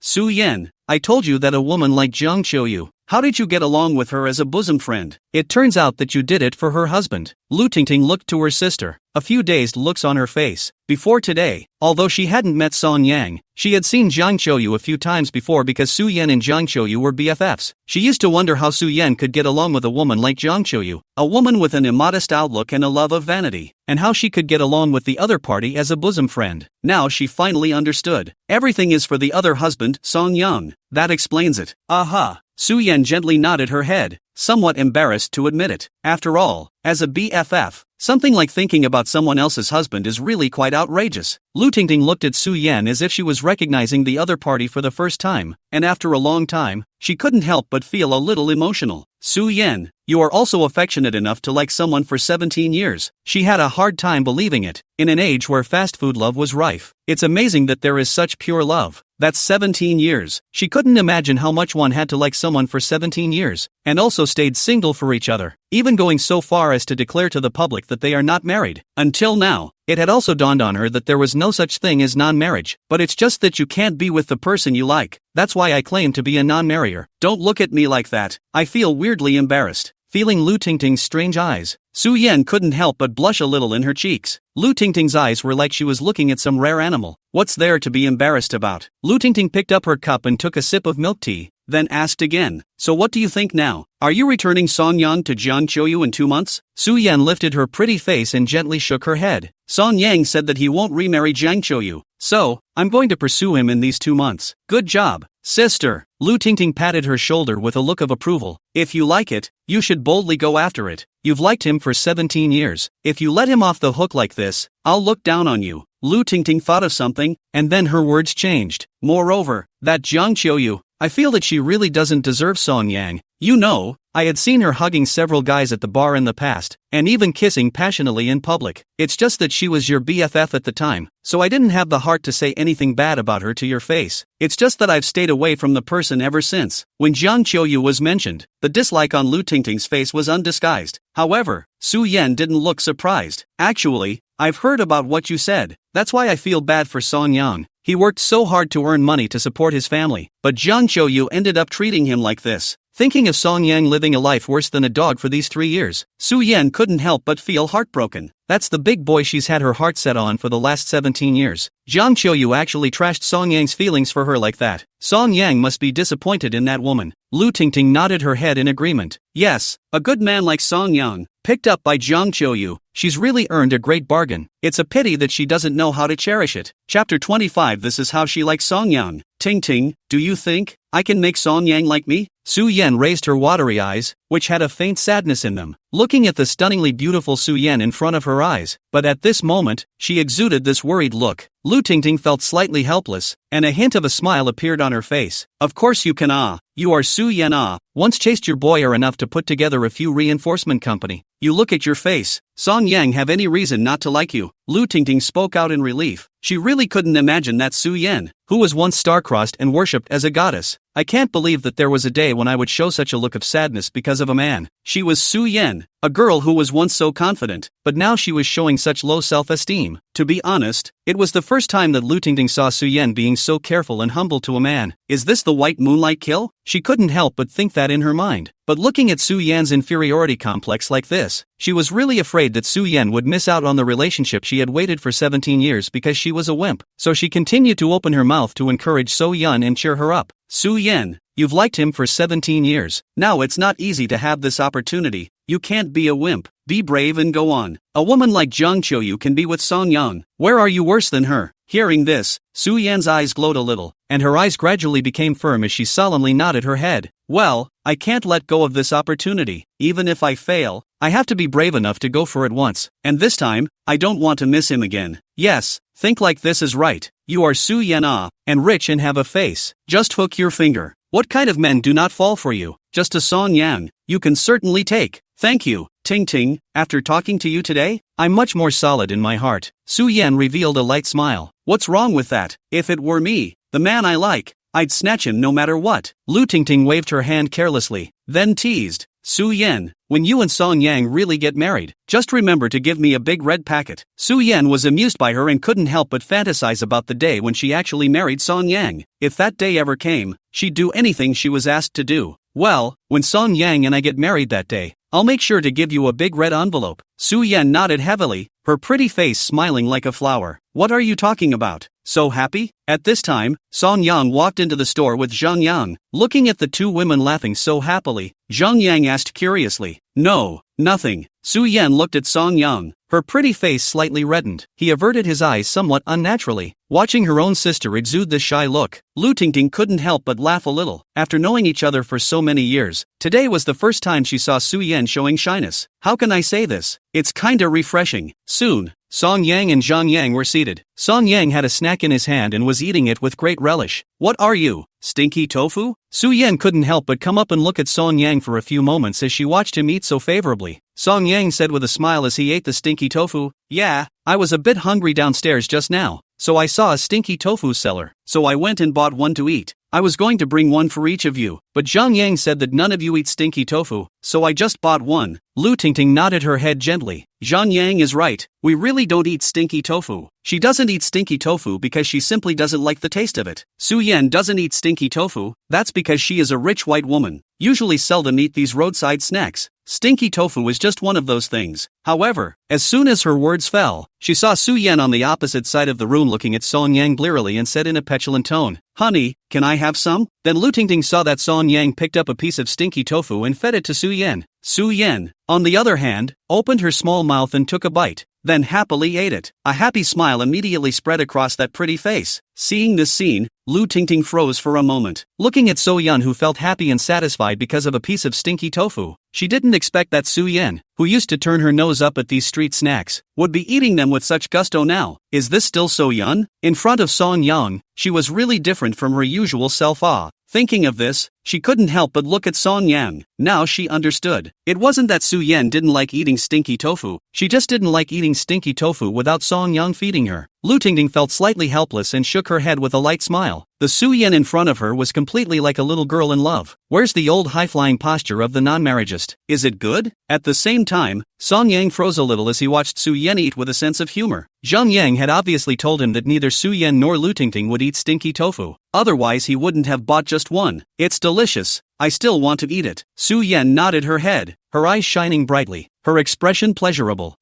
Su Yan, I told you that a woman like Jiang Qiuyu, how did you get along with her as a bosom friend? It turns out that you did it for her husband. Lu Tingting looked to her sister, a few dazed looks on her face. Before today, although she hadn't met Song Yang, she had seen Jiang Qiuyu a few times before because Su Yan and Jiang Qiuyu were BFFs. She used to wonder how Su Yan could get along with a woman like Jiang Qiuyu, a woman with an immodest outlook and a love of vanity, and how she could get along with the other party as a bosom friend. Now she finally understood. Everything is for the other husband, Song Yang. That explains it. Aha. Su Yan gently nodded her head, somewhat embarrassed to admit it. After all, as a BFF, something like thinking about someone else's husband is really quite outrageous. Lu Tingting looked at Su Yan as if she was recognizing the other party for the first time, and after a long time, she couldn't help but feel a little emotional. Su Yan, you are also affectionate enough to like someone for 17 years. She had a hard time believing it, in an age where fast food love was rife. It's amazing that there is such pure love. That's 17 years. She couldn't imagine how much one had to like someone for 17 years, and also stayed single for each other, even going so far as to declare to the public that they are not married. Until now, it had also dawned on her that there was no such thing as non-marriage, but it's just that you can't be with the person you like. That's why I claim to be a non-marrier. Don't look at me like that. I feel weirdly embarrassed. Feeling Lu Tingting's strange eyes, Su Yan couldn't help but blush a little in her cheeks. Lu Tingting's eyes were like she was looking at some rare animal. What's there to be embarrassed about? Lu Tingting picked up her cup and took a sip of milk tea, then asked again. So what do you think now? Are you returning Song Yang to Jiang Qiuyu in 2 months? Su Yan lifted her pretty face and gently shook her head. Song Yang said that he won't remarry Jiang Qiuyu, so I'm going to pursue him in these 2 months. Good job, sister. Lu Tingting patted her shoulder with a look of approval. If you like it, you should boldly go after it. You've liked him for 17 years. If you let him off the hook like this, I'll look down on you. Lu Tingting thought of something, and then her words changed. Moreover, that Jiang Qiuyu, I feel that she really doesn't deserve Song Yang. You know, I had seen her hugging several guys at the bar in the past, and even kissing passionately in public. It's just that she was your BFF at the time, so I didn't have the heart to say anything bad about her to your face. It's just that I've stayed away from the person ever since. When Jiang Qiuyu was mentioned, the dislike on Lu Tingting's face was undisguised. However, Su Yan didn't look surprised. Actually, I've heard about what you said. That's why I feel bad for Song Yang. He worked so hard to earn money to support his family, but Jiang Qiuyu ended up treating him like this. Thinking of Song Yang living a life worse than a dog for these 3 years, Su Yan couldn't help but feel heartbroken. That's the big boy she's had her heart set on for the last 17 years. Jiang Qiuyu actually trashed Song Yang's feelings for her like that. Song Yang must be disappointed in that woman. Lu Tingting nodded her head in agreement. Yes, a good man like Song Yang, picked up by Jiang Qiuyu, she's really earned a great bargain. It's a pity that she doesn't know how to cherish it. Chapter 25. This is how she likes Song Yang. Ting Ting, do you think I can make Song Yang like me? Su Yan raised her watery eyes, which had a faint sadness in them, looking at the stunningly beautiful Su Yan in front of her eyes, but at this moment, she exuded this worried look. Lu Tingting felt slightly helpless, and a hint of a smile appeared on her face. Of course you can you are Su Yan once chased your boy enough to put together a few reinforcement company. You look at your face, Song Yang have any reason not to like you? Lu Tingting spoke out in relief. She really couldn't imagine that Su Yan, who was once star-crossed and worshipped as a goddess. I can't believe that there was a day when I would show such a look of sadness because of a man. She was Su Yan, a girl who was once so confident, but now she was showing such low self-esteem. To be honest, it was the first time that Lu Tingting saw Su Yan being so careful and humble to a man. Is this the white moonlight kill? She couldn't help but think that in her mind. But looking at Su Yan's inferiority complex like this, she was really afraid that Su Yan would miss out on the relationship she had waited for 17 years because she was a wimp. So she continued to open her mouth to encourage Su Yan and cheer her up. Su Yan, you've liked him for 17 years. Now it's not easy to have this opportunity. You can't be a wimp. Be brave and go on. A woman like Jiang Qiuyu can be with Song Yang. Where are you worse than her? Hearing this, Su Yan's eyes glowed a little, and her eyes gradually became firm as she solemnly nodded her head. Well, I can't let go of this opportunity. Even if I fail, I have to be brave enough to go for it once, and this time, I don't want to miss him again. Yes, think like this is right. You are Su Yan and rich and have a face. Just hook your finger. What kind of men do not fall for you? Just a Song Yang, you can certainly take. Thank you, Ting Ting. After talking to you today, I'm much more solid in my heart. Su Yan revealed a light smile. What's wrong with that? If it were me, the man I like, I'd snatch him no matter what. Lu Tingting waved her hand carelessly, then teased. Su Yan, when you and Song Yang really get married, just remember to give me a big red packet. Su Yan was amused by her and couldn't help but fantasize about the day when she actually married Song Yang. If that day ever came, she'd do anything she was asked to do. Well, when Song Yang and I get married that day, I'll make sure to give you a big red envelope. Su Yan nodded heavily, her pretty face smiling like a flower. What are you talking about? So happy? At this time, Song Yang walked into the store with Jiang Yan. Looking at the two women laughing so happily, Jiang Yang asked curiously, No, nothing. Su Yan looked at Song Yang, her pretty face slightly reddened. He averted his eyes somewhat unnaturally, watching her own sister exude this shy look. Lu Tingting couldn't help but laugh a little. After knowing each other for so many years, today was the first time she saw Su Yan showing shyness. How can I say this? It's kinda refreshing. Soon, Song Yang and Jiang Yan were seated. Song Yang had a snack in his hand and was eating it with great relish. What are you, stinky tofu? Su Yan couldn't help but come up and look at Song Yang for a few moments as she watched him eat so favorably. Song Yang said with a smile as he ate the stinky tofu, Yeah, I was a bit hungry downstairs just now, so I saw a stinky tofu seller, so I went and bought one to eat. I was going to bring one for each of you, but Jiang Yang said that none of you eat stinky tofu, so I just bought one. Lu Tingting nodded her head gently. Jiang Yang is right, we really don't eat stinky tofu. She doesn't eat stinky tofu because she simply doesn't like the taste of it. Su Yan doesn't eat stinky tofu, that's because she is a rich white woman. Usually seldom eat these roadside snacks. Stinky tofu is just one of those things. However, as soon as her words fell, she saw Su Yan on the opposite side of the room looking at Song Yang blearily and said in a petulant tone, Honey, can I have some? Then Lu Tingting saw that Song Yang picked up a piece of stinky tofu and fed it to Su Yan. Su Yan, on the other hand, opened her small mouth and took a bite, then happily ate it. A happy smile immediately spread across that pretty face. Seeing this scene, Lu Tingting froze for a moment, looking at Su Yan who felt happy and satisfied because of a piece of stinky tofu. She didn't expect that Su Yan, who used to turn her nose up at these street snacks, would be eating them with such gusto now. Is this still Su Yan? In front of Song Yang, she was really different from her usual self. Thinking of this, she couldn't help but look at Song Yang. Now she understood. It wasn't that Su Yan didn't like eating stinky tofu, she just didn't like eating stinky tofu without Song Yang feeding her. Lu Tingting felt slightly helpless and shook her head with a light smile. The Su Yan in front of her was completely like a little girl in love. Where's the old high-flying posture of the non-marriageist? Is it good? At the same time, Song Yang froze a little as he watched Su Yan eat with a sense of humor. Jiang Yan had obviously told him that neither Su Yan nor Lu Tingting would eat stinky tofu. Otherwise he wouldn't have bought just one. It's delicious. I still want to eat it. Su Yan nodded her head, her eyes shining brightly, her expression pleasurable.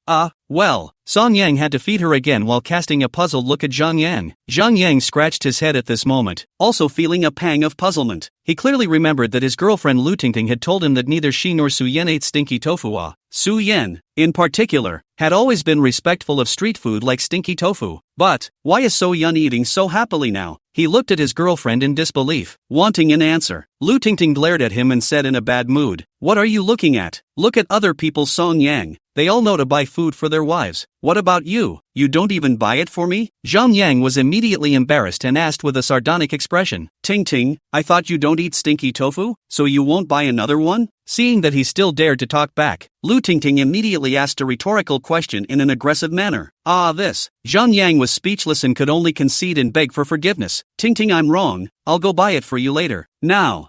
Well. Song Yang had to feed her again while casting a puzzled look at Jiang Yan. Jiang Yang scratched his head at this moment, also feeling a pang of puzzlement. He clearly remembered that his girlfriend Lu Tingting had told him that neither she nor Su Yan ate stinky tofu. Su Yan, in particular, had always been respectful of street food like stinky tofu. But, why is So Yan eating so happily now? He looked at his girlfriend in disbelief, wanting an answer. Lu Tingting glared at him and said in a bad mood, "What are you looking at? Look at other people's Song Yang. They all know to buy food for their wives. What about you? You don't even buy it for me?" Jiang Yang was immediately embarrassed and asked with a sardonic expression, "Ting Ting, I thought you don't eat stinky tofu, so you won't buy another one?" Seeing that he still dared to talk back, Lu Tingting immediately asked a rhetorical question in an aggressive manner. This. Jiang Yang was speechless and could only concede and beg for forgiveness. "Ting Ting, I'm wrong. I'll go buy it for you later." Now.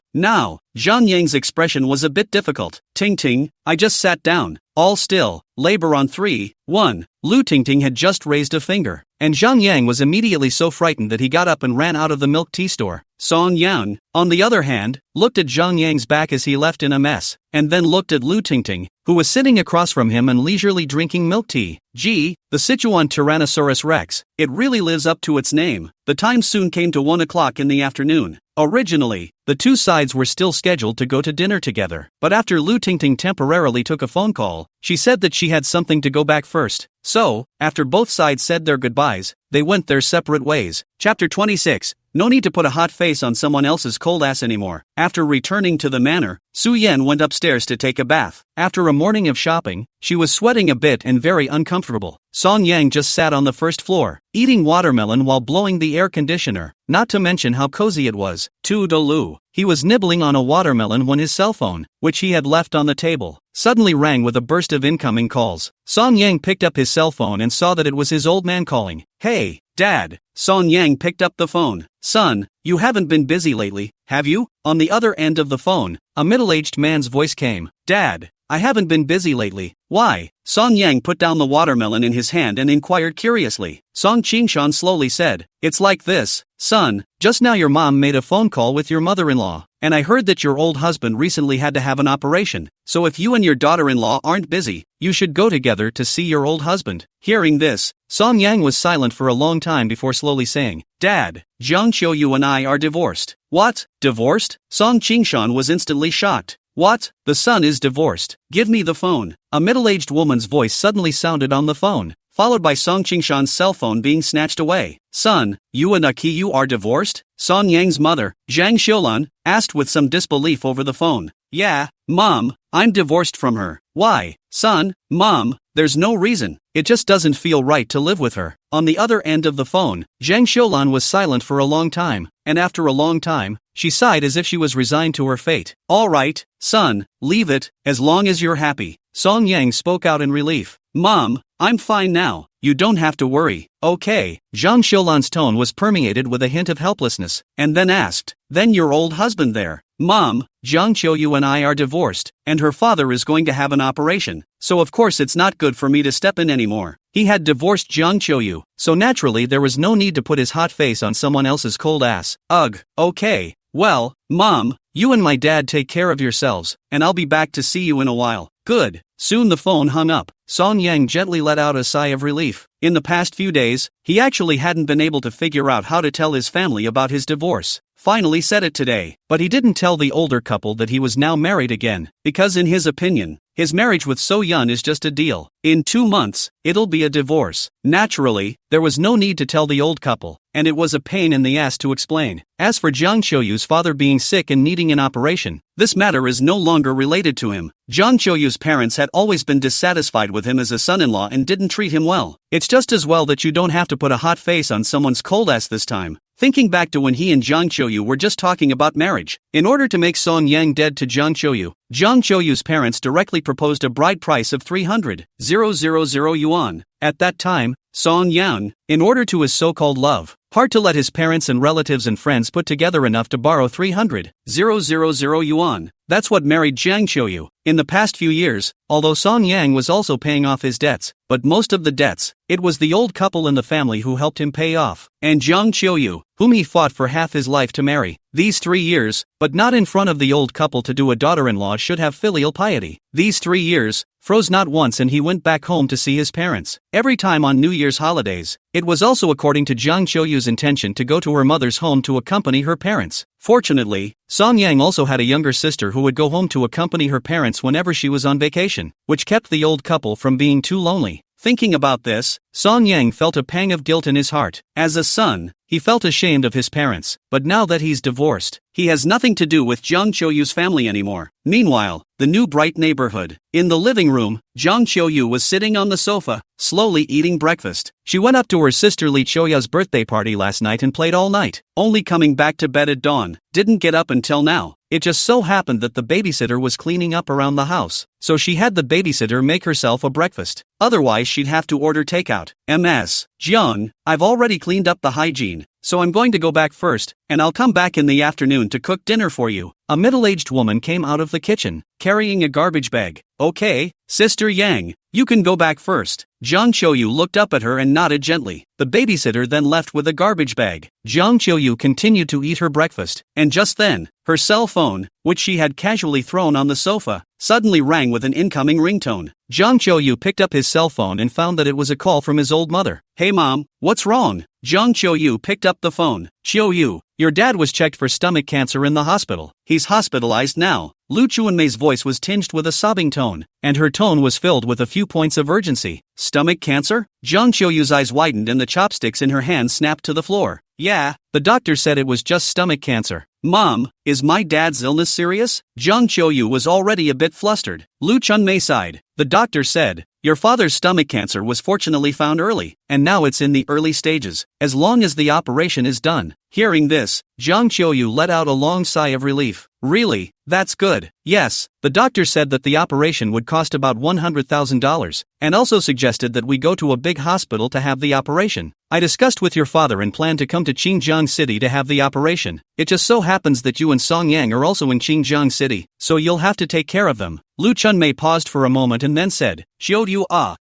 Jiang Yang's expression was a bit difficult. "Ting Ting, I just sat down. All still. Labor on 3, 1. Lu Tingting had just raised a finger, and Jiang Yang was immediately so frightened that he got up and ran out of the milk tea store. Song Yan, on the other hand, looked at Jiang Yang's back as he left in a mess, and then looked at Lu Tingting, who was sitting across from him and leisurely drinking milk tea. Gee, the Sichuan Tyrannosaurus Rex, it really lives up to its name. The time soon came to 1 o'clock in the afternoon. Originally, the two sides were still scheduled to go to dinner together, but after Lu Tingting temporarily took a phone call, she said that she had something to go back first. So, after both sides said their goodbyes, they went their separate ways. Chapter 26. No need to put a hot face on someone else's cold ass anymore. After returning to the manor, Su Yan went upstairs to take a bath. After a morning of shopping, she was sweating a bit and very uncomfortable. Song Yang just sat on the first floor, eating watermelon while blowing the air conditioner, not to mention how cozy it was. Toodaloo. He was nibbling on a watermelon when his cell phone, which he had left on the table, suddenly rang with a burst of incoming calls. Song Yang picked up his cell phone and saw that it was his old man calling. "Hey, Dad." Song Yang picked up the phone. "Son, you haven't been busy lately, have you?" On the other end of the phone, a middle-aged man's voice came. "Dad, I haven't been busy lately. Why?" Song Yang put down the watermelon in his hand and inquired curiously. Song Qingshan slowly said, "It's like this, son, just now your mom made a phone call with your mother-in-law, and I heard that your old husband recently had to have an operation, so if you and your daughter-in-law aren't busy, you should go together to see your old husband." Hearing this, Song Yang was silent for a long time before slowly saying, "Dad, Jiang Qiuyu and I are divorced." "What? Divorced?" Song Qingshan was instantly shocked. "What? The son is divorced? Give me the phone." A middle-aged woman's voice suddenly sounded on the phone, followed by Song Qingshan's cell phone being snatched away. "Son, you and Qiuyu are divorced?" Song Yang's mother, Jiang Xiulan, asked with some disbelief over the phone. "Yeah, Mom, I'm divorced from her." "Why?" "Son, Mom, there's no reason. It just doesn't feel right to live with her." On the other end of the phone, Jiang Xiulan was silent for a long time, and after a long time, she sighed as if she was resigned to her fate. "All right, son, leave it, as long as you're happy." Song Yang spoke out in relief. "Mom, I'm fine now. You don't have to worry." "Okay." Jiang Xiulan's tone was permeated with a hint of helplessness, and then asked, "Then your old husband there?" "Mom, Jiang Qiuyu and I are divorced, and her father is going to have an operation, so of course it's not good for me to step in anymore." He had divorced Jiang Qiuyu, so naturally there was no need to put his hot face on someone else's cold ass. Ugh, okay. Well, Mom, you and my dad take care of yourselves, and I'll be back to see you in a while. Good. Soon the phone hung up. Song Yang gently let out a sigh of relief. In the past few days, he actually hadn't been able to figure out how to tell his family about his divorce. Finally said it today, but he didn't tell the older couple that he was now married again, because in his opinion, his marriage with So Yun is just a deal. In 2 months, it'll be a divorce. Naturally, there was no need to tell the old couple, and it was a pain in the ass to explain. As for Jiang Qiuyu's father being sick and needing an operation, this matter is no longer related to him. Jiang Qiuyu's parents had always been dissatisfied with him as a son-in-law and didn't treat him well. It's just as well that you don't have to put a hot face on someone's cold ass this time. Thinking back to when he and Jiang Qiuyu were just talking about marriage, in order to make Song Yang dead to Jiang Qiuyu's parents directly proposed a bride price of 300,000 yuan. At that time, Song Yan, in order to his so-called love. Hard to let his parents and relatives and friends put together enough to borrow 300,000 yuan. That's what married Jiang Qiuyu. In the past few years, although Song Yang was also paying off his debts, but most of the debts, it was the old couple in the family who helped him pay off. And Jiang Qiuyu, whom he fought for half his life to marry. These 3 years, but not in front of the old couple to do a daughter-in-law should have filial piety. These 3 years, froze not once and he went back home to see his parents. Every time on New Year's holidays, it was also according to Jiang Qiuyu's intention to go to her mother's home to accompany her parents. Fortunately, Song Yang also had a younger sister who would go home to accompany her parents whenever she was on vacation, which kept the old couple from being too lonely. Thinking about this, Song Yang felt a pang of guilt in his heart. As a son, he felt ashamed of his parents, but now that he's divorced, he has nothing to do with Jiang Qiuyu's family anymore. Meanwhile, the new bright neighborhood. In the living room, Jiang Qiuyu was sitting on the sofa, slowly eating breakfast. She went up to her sister Li Qiuya's birthday party last night and played all night, only coming back to bed at dawn. Didn't get up until now. It just so happened that the babysitter was cleaning up around the house, so she had the babysitter make herself a breakfast. Otherwise she'd have to order takeout. Ms. Jiang, I've already cleaned up the hygiene, so I'm going to go back first, and I'll come back in the afternoon to cook dinner for you. A middle-aged woman came out of the kitchen, carrying a garbage bag. Okay, Sister Yang, you can go back first. Jiang Qiuyu looked up at her and nodded gently. The babysitter then left with a garbage bag. Jiang Qiuyu continued to eat her breakfast, and just then, her cell phone, which she had casually thrown on the sofa, suddenly rang with an incoming ringtone. Jiang Qiuyu picked up his cell phone and found that it was a call from his old mother. Hey mom, what's wrong? Jiang Qiuyu picked up the phone. Qiuyu, your dad was checked for stomach cancer in the hospital. He's hospitalized now. Lu Chuanmei's voice was tinged with a sobbing tone, and her tone was filled with a few points of urgency. Stomach cancer? Jiang Qiuyu's eyes widened and the chopsticks in her hand snapped to the floor. Yeah, the doctor said it was just stomach cancer. Mom, is my dad's illness serious? Jiang Qiuyu was already a bit flustered. Lu Chunmei sighed. The doctor said, your father's stomach cancer was fortunately found early, and now it's in the early stages, as long as the operation is done. Hearing this, Jiang Qiuyu let out a long sigh of relief. Really? That's good. Yes, the doctor said that the operation would cost about $100,000, and also suggested that we go to a big hospital to have the operation. I discussed with your father and plan to come to Xinjiang City to have the operation. It just so happens that you and Song Yang are also in Xinjiang City, so you'll have to take care of them. Lu Chunmei paused for a moment and then said, Xiu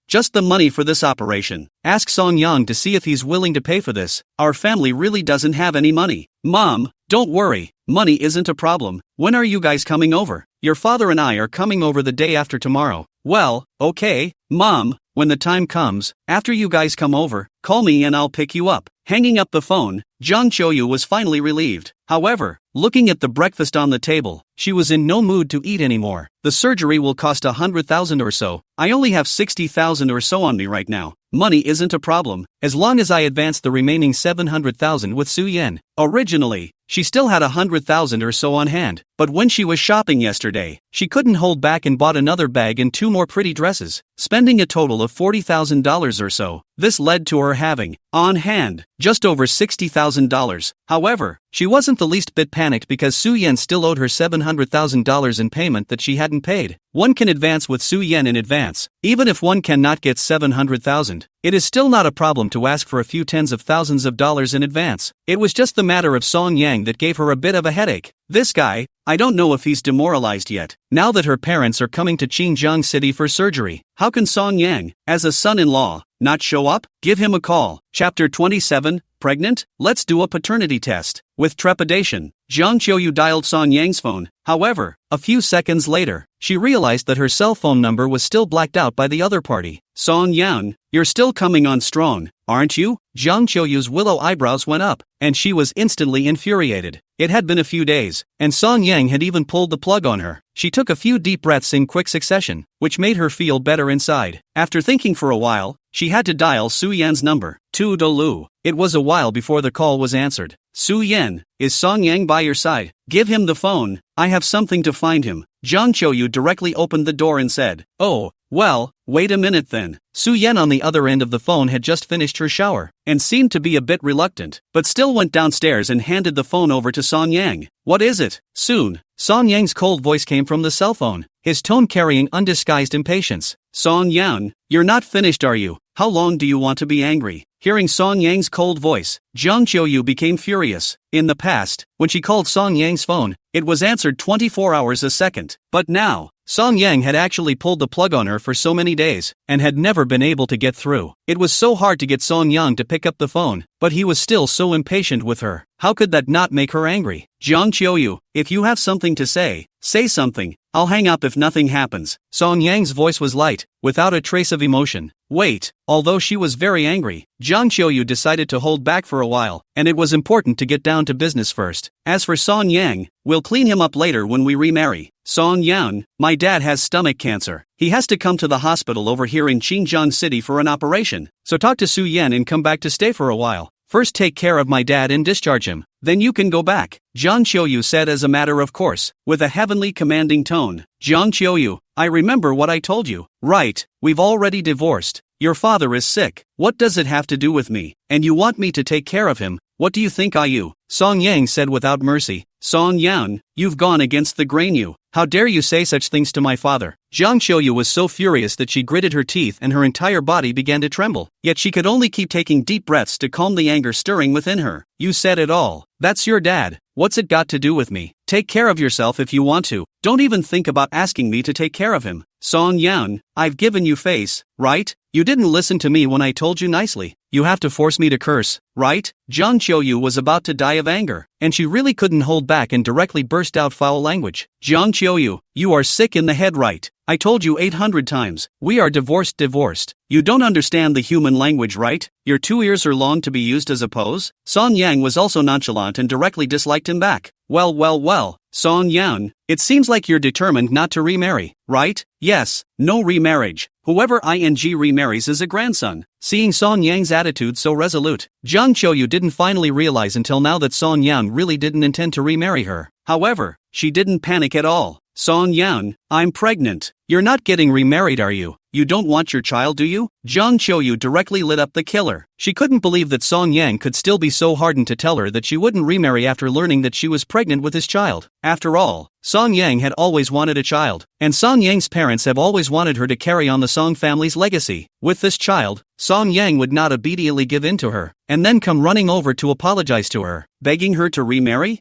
just the money for this operation. Ask Song Yang to see if he's willing to pay for this. Our family really doesn't have any money. Mom, don't worry, money isn't a problem. When are you guys coming over? Your father and I are coming over the day after tomorrow. Well, okay, Mom, when the time comes, after you guys come over, call me and I'll pick you up. Hanging up the phone, Jiang Qiuyu was finally relieved. However, looking at the breakfast on the table, she was in no mood to eat anymore. The surgery will cost 100,000 or so. I only have 60,000 or so on me right now. Money isn't a problem, as long as I advance the remaining 700,000 with Su Yan. Originally, she still had 100,000 or so on hand, but when she was shopping yesterday, she couldn't hold back and bought another bag and 2 more pretty dresses, spending a total of $40,000 or so. This led to her having, on hand, just over $60,000. However, she wasn't the least bit panicked because Su Yan still owed her $700,000 in payment that she hadn't paid. One can advance with Su Yan in advance, even if one cannot get 700,000. It is still not a problem to ask for a few tens of thousands of dollars in advance. It was just the matter of Song Yang that gave her a bit of a headache. This guy, I don't know if he's demoralized yet, now that her parents are coming to Xinjiang City for surgery. How can Song Yang, as a son-in-law, not show up? Give him a call. Chapter 27, Pregnant? Let's do a paternity test. With trepidation, Jiang Qiuyu dialed Song Yang's phone. However, a few seconds later, she realized that her cell phone number was still blacked out by the other party. Song Yang, you're still coming on strong, aren't you? Jiang Qiuyu's willow eyebrows went up, and she was instantly infuriated. It had been a few days, and Song Yang had even pulled the plug on her. She took a few deep breaths in quick succession, which made her feel better inside. After thinking for a while, she had to dial Su Yan's number. Tu de Lu. It was a while before the call was answered. Su Yan, is Song Yang by your side? Give him the phone. I have something to find him. Jiang Qiuyu directly opened the door and said, Oh, well, wait a minute then. Su Yan on the other end of the phone had just finished her shower, and seemed to be a bit reluctant, but still went downstairs and handed the phone over to Song Yang. What is it? Soon, Song Yang's cold voice came from the cell phone, his tone carrying undisguised impatience. Song Yan, you're not finished, are you? How long do you want to be angry? Hearing Song Yang's cold voice, Jiang Qiuyu became furious. In the past, when she called Song Yang's phone, it was answered 24 hours a second. But now, Song Yang had actually pulled the plug on her for so many days, and had never been able to get through. It was so hard to get Song Yang to pick up the phone, but he was still so impatient with her. How could that not make her angry? Jiang Qiuyu, if you have something to say, say something. I'll hang up if nothing happens. Song Yang's voice was light, without a trace of emotion. Wait, although she was very angry, Jiang Qiuyu decided to hold back for a while, and it was important to get down to business first. As for Song Yang, we'll clean him up later when we remarry. Song Yan, my dad has stomach cancer. He has to come to the hospital over here in Xinjiang City for an operation. So talk to Su Yan and come back to stay for a while. First take care of my dad and discharge him, then you can go back, Jiang Qiuyu said as a matter of course, with a heavenly commanding tone. Jiang Qiuyu, I remember what I told you. Right, we've already divorced. Your father is sick. What does it have to do with me? And you want me to take care of him? What do you think I you? Song Yang said without mercy. Song Yan, you've gone against the grain you. How dare you say such things to my father? Jiang Qiuyu was so furious that she gritted her teeth and her entire body began to tremble. Yet she could only keep taking deep breaths to calm the anger stirring within her. You said it all. That's your dad. What's it got to do with me? Take care of yourself if you want to. Don't even think about asking me to take care of him. Song Yan, I've given you face, right? You didn't listen to me when I told you nicely. You have to force me to curse, right? Jiang Qiuyu was about to die of anger, and she really couldn't hold back and directly burst out foul language. Jiang Qiuyu, you are sick in the head, right? I told you 800 times, we are divorced. You don't understand the human language, right? Your 2 ears are long to be used as a pose? Song Yang was also nonchalant and directly disliked him back. Well, Song Yan, it seems like you're determined not to remarry, right? Yes, no remarriage. Whoever remarries is a grandson. Seeing Song Yang's attitude so resolute, Jiang Qiuyu didn't finally realize until now that Song Yang really didn't intend to remarry her. However, she didn't panic at all. Song Yan, I'm pregnant. You're not getting remarried, are you? You don't want your child, do you? Jiang Qiuyu directly lit up the killer. She couldn't believe that Song Yang could still be so hardened to tell her that she wouldn't remarry after learning that she was pregnant with his child. After all, Song Yang had always wanted a child, and Song Yang's parents have always wanted her to carry on the Song family's legacy. With this child, Song Yang would not obediently give in to her, and then come running over to apologize to her, begging her to remarry?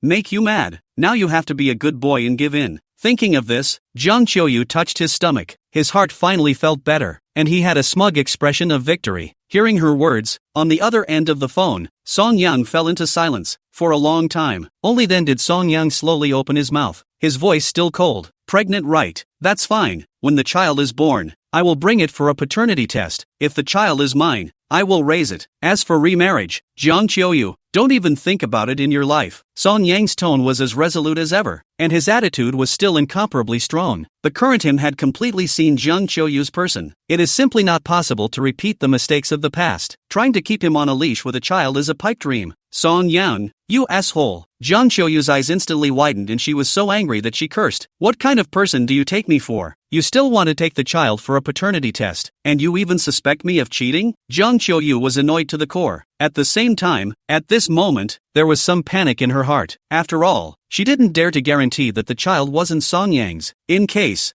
Make you mad. Now you have to be a good boy and give in. Thinking of this, Jiang Qiuyu touched his stomach. His heart finally felt better, and he had a smug expression of victory. Hearing her words, on the other end of the phone, Song Yang fell into silence, for a long time. Only then did Song Yang slowly open his mouth, his voice still cold. Pregnant, right? That's fine. When the child is born, I will bring it for a paternity test. If the child is mine, I will raise it. As for remarriage, Jiang Qiuyu, don't even think about it in your life. Song Yang's tone was as resolute as ever, and his attitude was still incomparably strong. The current him had completely seen Jiang Qiuyu's person. It is simply not possible to repeat the mistakes of the past. Trying to keep him on a leash with a child is a pipe dream. Song Yan, you asshole. Jiang Qiuyu's eyes instantly widened and she was so angry that she cursed. What kind of person do you take me for? You still want to take the child for a paternity test, and you even suspect me of cheating? Jiang Qiuyu was annoyed to the core. At the same time, at this moment, there was some panic in her heart. After all, she didn't dare to guarantee that the child wasn't Song Yang's. In case,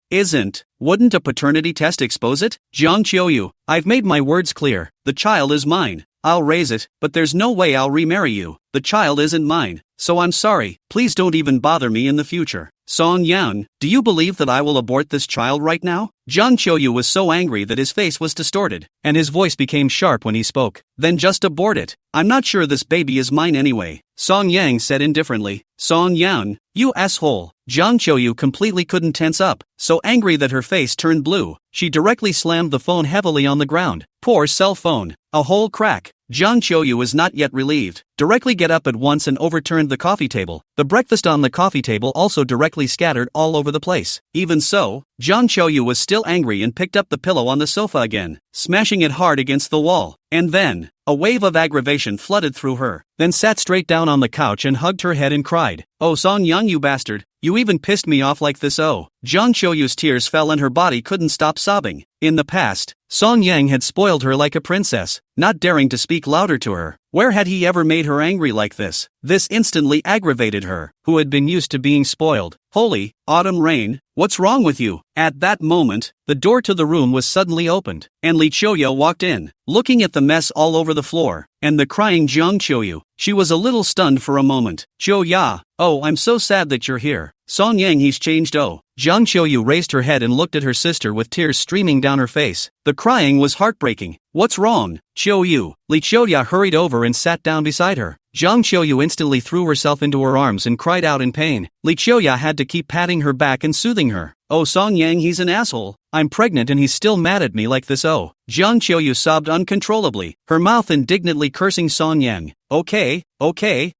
wouldn't a paternity test expose it? Jiang Qiuyu, I've made my words clear. The child is mine. I'll raise it, but there's no way I'll remarry you. The child isn't mine, so I'm sorry. Please don't even bother me in the future. Song Yan, do you believe that I will abort this child right now? Jiang Qiuyu was so angry that his face was distorted, and his voice became sharp when he spoke. Then just abort it. I'm not sure this baby is mine anyway. Song Yang said indifferently. Song Yan, you asshole. Jiang Qiuyu completely couldn't tense up, so angry that her face turned blue. She directly slammed the phone heavily on the ground. Poor cell phone. A whole crack. Jiang Qiuyu was not yet relieved. Directly get up at once and overturned the coffee table. The breakfast on the coffee table also directly scattered all over the place. Even so, Jiang Qiuyu was still angry and picked up the pillow on the sofa again, smashing it hard against the wall. And then, a wave of aggravation flooded through her, then sat straight down on the couch and hugged her head and cried, "Oh Song Yang, you bastard, you even pissed me off like this." Oh. Jiang Qiuyu's tears fell and her body couldn't stop sobbing. In the past, Song Yang had spoiled her like a princess, not daring to speak louder to her. Where had he ever made her angry like this? This instantly aggravated her, who had been used to being spoiled. Holy, autumn rain, what's wrong with you? At that moment, the door to the room was suddenly opened, and Li Qiuyu walked in, looking at the mess all over the floor, and the crying Jiang Qiuyu. She was a little stunned for a moment. "Qiuya, oh, I'm so sad that you're here. Song Yang, he's changed." Oh. Jiang Qiuyu raised her head and looked at her sister with tears streaming down her face. The crying was heartbreaking. "What's wrong, Qiuyu?" Li Qiuyu hurried over and sat down beside her. Jiang Qiuyu instantly threw herself into her arms and cried out in pain. Li Qiuyu had to keep patting her back and soothing her. "Oh, Song Yang, he's an asshole. I'm pregnant and he's still mad at me like this." Oh. Jiang Qiuyu sobbed uncontrollably, her mouth indignantly cursing Song Yang. Okay,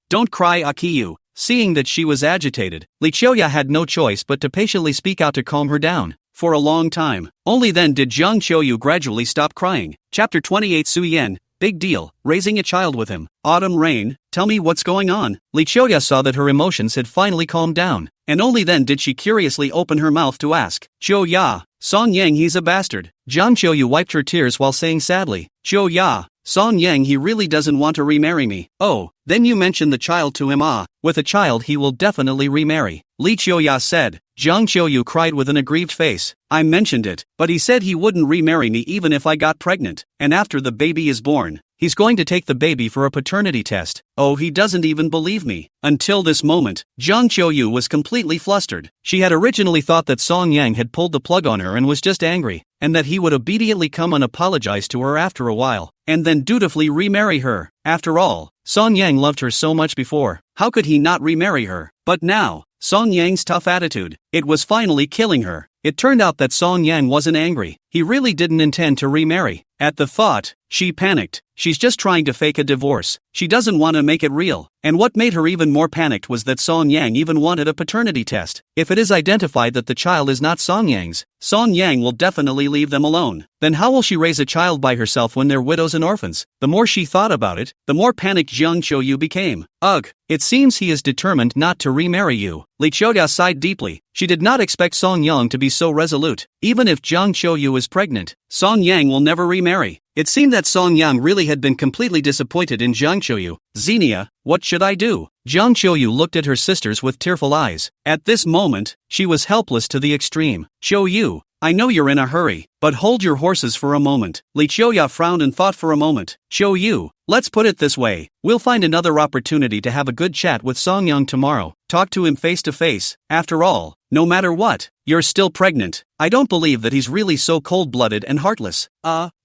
don't cry, Qiuyu." Seeing that she was agitated, Li Qiuyu had no choice but to patiently speak out to calm her down. For a long time, only then did Jiang Qiuyu gradually stop crying. Chapter 28. Su Yan, big deal, raising a child with him. Autumn rain, tell me what's going on. Li Qiuyu saw that her emotions had finally calmed down, and only then did she curiously open her mouth to ask. "Qiuya, Song Yang, he's a bastard." Jiang Qiuyu wiped her tears while saying sadly, "Qiuya, Song Yang, he really doesn't want to remarry me." "Oh, then you mentioned the child to him." "Ah, with a child he will definitely remarry," Li Qiuyu said. Jiang Qiuyu cried with an aggrieved face. "I mentioned it, but he said he wouldn't remarry me even if I got pregnant, and after the baby is born, he's going to take the baby for a paternity test. Oh, he doesn't even believe me." Until this moment, Jiang Qiuyu was completely flustered. She had originally thought that Song Yang had pulled the plug on her and was just angry, and that he would obediently come and apologize to her after a while, and then dutifully remarry her. After all, Song Yang loved her so much before. How could he not remarry her? But now, Song Yang's tough attitude, it was finally killing her. It turned out that Song Yang wasn't angry. He really didn't intend to remarry. At the thought, she panicked. She's just trying to fake a divorce. She doesn't want to make it real. And what made her even more panicked was that Song Yang even wanted a paternity test. If it is identified that the child is not Song Yang's, Song Yang will definitely leave them alone. Then how will she raise a child by herself when they're widows and orphans? The more she thought about it, the more panicked Jiang Qiuyu became. Ugh, it seems he is determined not to remarry you. Li Qiuyu sighed deeply. She did not expect Song Yang to be so resolute. Even if Jiang Qiuyu is pregnant, Song Yang will never remarry. It seemed that Song Yang really had been completely disappointed in Jiang Qiuyu. "Xenia, what should I do?" Jiang Qiuyu looked at her sisters with tearful eyes. At this moment, she was helpless to the extreme. "Qiuyu, I know you're in a hurry, but hold your horses for a moment." Li Qiuyu frowned and thought for a moment. "Qiuyu, let's put it this way. We'll find another opportunity to have a good chat with Song Yang tomorrow. Talk to him face to face. After all, no matter what, you're still pregnant. I don't believe that he's really so cold-blooded and heartless."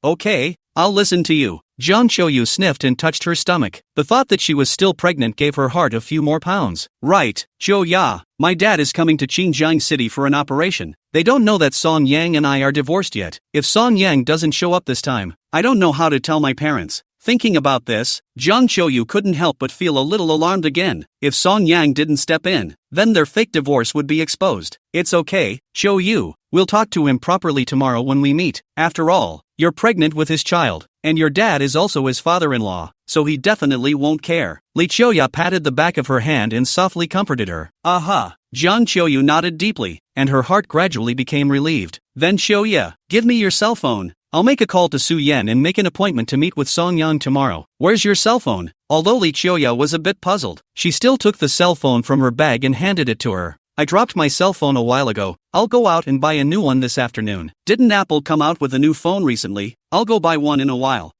Okay, I'll listen to you." Jiang Qiuyu sniffed and touched her stomach. The thought that she was still pregnant gave her heart a few more pounds. "Right, Qiuya, my dad is coming to Qinjiang City for an operation. They don't know that Song Yang and I are divorced yet. If Song Yang doesn't show up this time, I don't know how to tell my parents." Thinking about this, Jiang Qiuyu couldn't help but feel a little alarmed again. If Song Yang didn't step in, then their fake divorce would be exposed. "It's okay, Qiuyu, we'll talk to him properly tomorrow when we meet. After all, you're pregnant with his child, and your dad is also his father-in-law, so he definitely won't care." Li Qiuyu patted the back of her hand and softly comforted her. "Aha." Jiang Qiuyu nodded deeply, and her heart gradually became relieved. "Then Qiuyu, give me your cell phone. I'll make a call to Su Yan and make an appointment to meet with Song Yang tomorrow." "Where's your cell phone?" Although Li Qiuyu was a bit puzzled, she still took the cell phone from her bag and handed it to her. "I dropped my cell phone a while ago. I'll go out and buy a new one this afternoon." "Didn't Apple come out with a new phone recently? I'll go buy one in a while."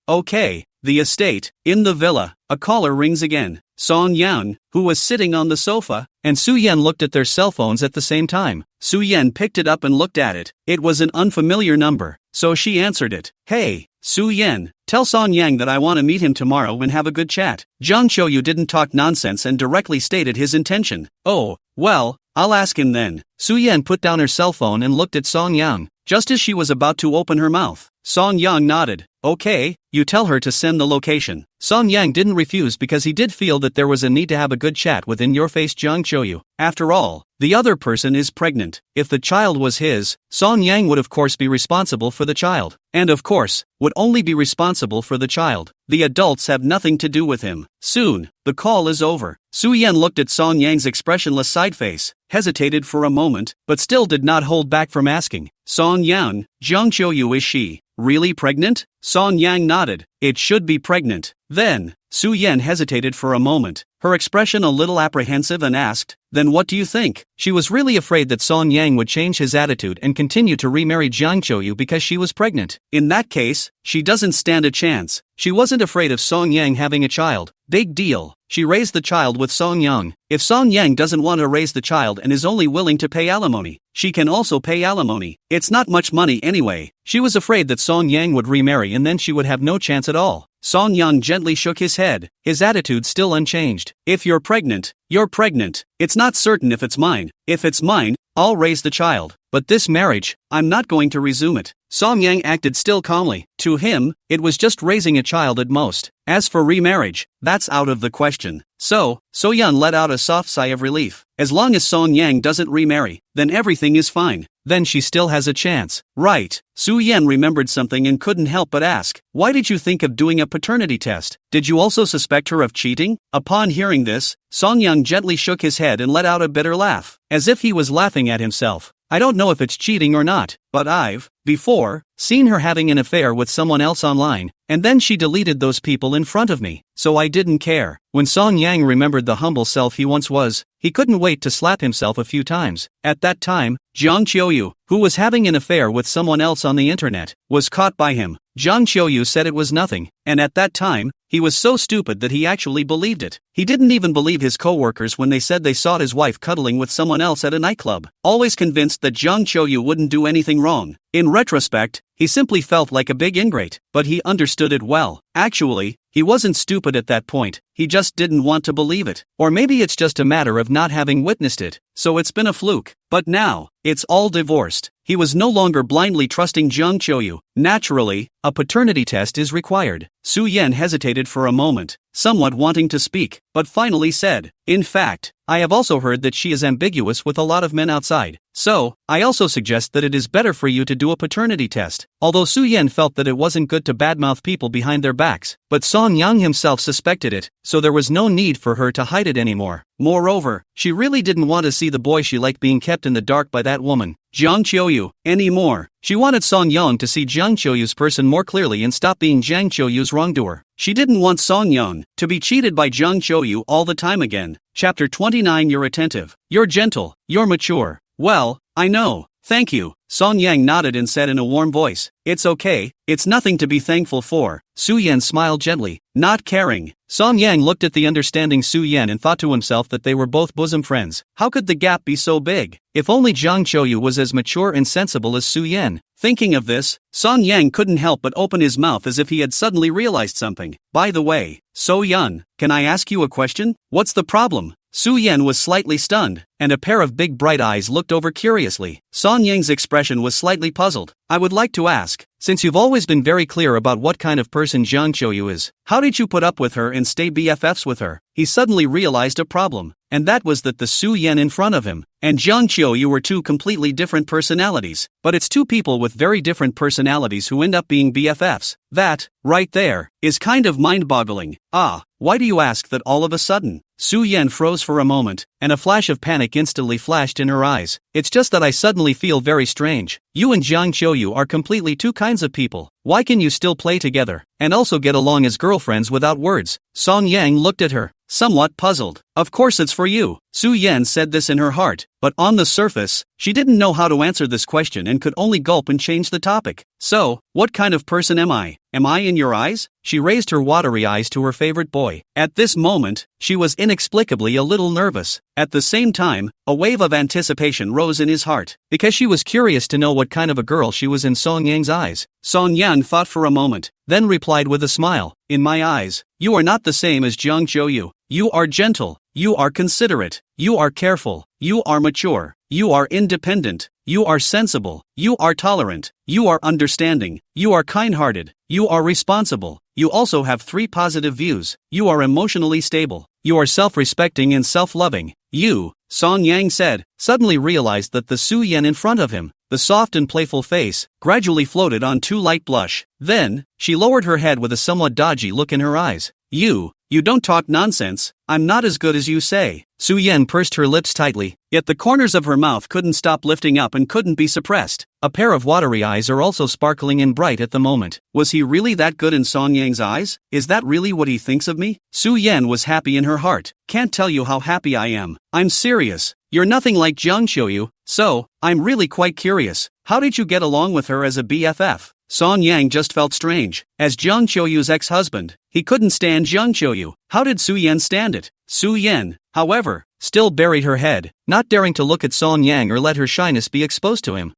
Okay. The estate, in the villa, a caller rings again. Song Yang, who was sitting on the sofa, and Su Yan looked at their cell phones at the same time. Su Yan picked it up and looked at it. It was an unfamiliar number, so she answered it. "Hey, Su Yan, tell Song Yang that I want to meet him tomorrow and have a good chat." Jiang Qiuyu didn't talk nonsense and directly stated his intention. "Oh, well, I'll ask him then." Su Yan put down her cell phone and looked at Song Yang. Just as she was about to open her mouth, Song Yang nodded. "Okay, you tell her to send the location." Song Yang didn't refuse because he did feel that there was a need to have a good chat with in-your-face Jiang Qiuyu. After all, the other person is pregnant. If the child was his, Song Yang would of course be responsible for the child. And of course, would only be responsible for the child. The adults have nothing to do with him. Soon, the call is over. Su Yan looked at Song Yang's expressionless side face, hesitated for a moment, but still did not hold back from asking. "Song Yang, Jiang Qiuyu, is she really pregnant?" Song Yang nodded. "It should be pregnant." Then, Su Yan hesitated for a moment, her expression a little apprehensive, and asked, "Then what do you think?" She was really afraid that Song Yang would change his attitude and continue to remarry Jiang Qiuyu because she was pregnant. In that case, she doesn't stand a chance. She wasn't afraid of Song Yang having a child. Big deal. She raised the child with Song Yang. If Song Yang doesn't want to raise the child and is only willing to pay alimony, she can also pay alimony. It's not much money anyway. She was afraid that Song Yang would remarry and then she would have no chance at all. Song Yang gently shook his head, his attitude still unchanged. "If you're pregnant, you're pregnant. It's not certain if it's mine. If it's mine, I'll raise the child. But this marriage, I'm not going to resume it." Song Yang acted still calmly. To him, it was just raising a child at most. As for remarriage, that's out of the question. So Yan let out a soft sigh of relief. As long as Song Yang doesn't remarry, then everything is fine. Then she still has a chance. Right. Su Yan remembered something and couldn't help but ask, "Why did you think of doing a paternity test? Did you also suspect her of cheating?" Upon hearing this, Song Yang gently shook his head and let out a bitter laugh, as if he was laughing at himself. "I don't know if it's cheating or not, but I've, before, seen her having an affair with someone else online, and then she deleted those people in front of me, so I didn't care." When Song Yang remembered the humble self he once was, he couldn't wait to slap himself a few times. At that time, Jiang Qiuyu, who was having an affair with someone else on the internet, was caught by him. Jiang Qiuyu said it was nothing, and at that time, he was so stupid that he actually believed it. He didn't even believe his co-workers when they said they saw his wife cuddling with someone else at a nightclub, always convinced that Jiang Qiuyu wouldn't do anything wrong. In retrospect, he simply felt like a big ingrate, but he understood it well. Actually, he wasn't stupid at that point, he just didn't want to believe it. Or maybe it's just a matter of not having witnessed it, so it's been a fluke. But now, it's all divorced. He was no longer blindly trusting Jiang Qiuyu. Naturally, a paternity test is required. Su Yan hesitated for a moment, somewhat wanting to speak, but finally said, "In fact, I have also heard that she is ambiguous with a lot of men outside. So, I also suggest that it is better for you to do a paternity test." Although Su Yan felt that it wasn't good to badmouth people behind their backs, but Song Yang himself suspected it, so there was no need for her to hide it anymore. Moreover, she really didn't want to see the boy she liked being kept in the dark by that woman, Jiang Qiuyu, anymore. She wanted Song Yang to see Jiang Qiuyu's person more clearly and stop being Jiang Qiuyu's wrongdoer. She didn't want Song Yang to be cheated by Jiang Qiuyu all the time again. Chapter 29. You're attentive. You're gentle. You're mature. Well, I know. Thank you. Song Yang nodded and said in a warm voice, "It's okay, it's nothing to be thankful for." Su Yan smiled gently, not caring. Song Yang looked at the understanding Su Yan and thought to himself that they were both bosom friends. How could the gap be so big? If only Jiang Qiuyu was as mature and sensible as Su Yan. Thinking of this, Song Yang couldn't help but open his mouth as if he had suddenly realized something. "By the way, So Yan, can I ask you a question? What's the problem?" Su Yan was slightly stunned, and a pair of big bright eyes looked over curiously. Song Yang's expression was slightly puzzled. "I would like to ask, since you've always been very clear about what kind of person Jiang Qiuyu is, how did you put up with her and stay BFFs with her?" He suddenly realized a problem, and that was that the Su Yan in front of him and Jiang Qiuyu were two completely different personalities. But it's two people with very different personalities who end up being BFFs. That, right there, is kind of mind-boggling. "Ah, why do you ask that all of a sudden?" Su Yan froze for a moment, and a flash of panic instantly flashed in her eyes. "It's just that I suddenly feel very strange. You and Jiang Qiuyu are completely two kinds of people. Why can you still play together, and also get along as girlfriends without words?" Song Yang looked at her, somewhat puzzled. "Of course it's for you." Su Yan said this in her heart, but on the surface, she didn't know how to answer this question and could only gulp and change the topic. "So, what kind of person am I? Am I in your eyes?" She raised her watery eyes to her favorite boy. At this moment, she was inexplicably a little nervous. At the same time, a wave of anticipation rose in his heart, because she was curious to know what kind of a girl she was in Song Yang's eyes. Song Yan thought for a moment, then replied with a smile, "In my eyes, you are not the same as Jiang Qiuyu. You are gentle, you are considerate, you are careful, you are mature, you are independent, you are sensible, you are tolerant, you are understanding, you are kind-hearted, you are responsible, you also have 3 positive views, you are emotionally stable, you are self-respecting and self-loving. You," Song Yang said, suddenly realized that the Su Yan in front of him, the soft and playful face, gradually floated on 2 light blush. Then, she lowered her head with a somewhat dodgy look in her eyes. You don't talk nonsense, I'm not as good as you say. Su Yan pursed her lips tightly, yet the corners of her mouth couldn't stop lifting up and couldn't be suppressed. A pair of watery eyes are also sparkling and bright at the moment. Was he really that good in Song Yang's eyes? Is that really what he thinks of me? Su Yan was happy in her heart. Can't tell you how happy I am. I'm serious. You're nothing like Jiang Qiuyu, so, I'm really quite curious. How did you get along with her as a BFF? Song Yang just felt strange. As Jiang Qiuyu's ex-husband, he couldn't stand Jiang Qiuyu. How did Su Yan stand it? Su Yan, however, still buried her head, not daring to look at Song Yang or let her shyness be exposed to him.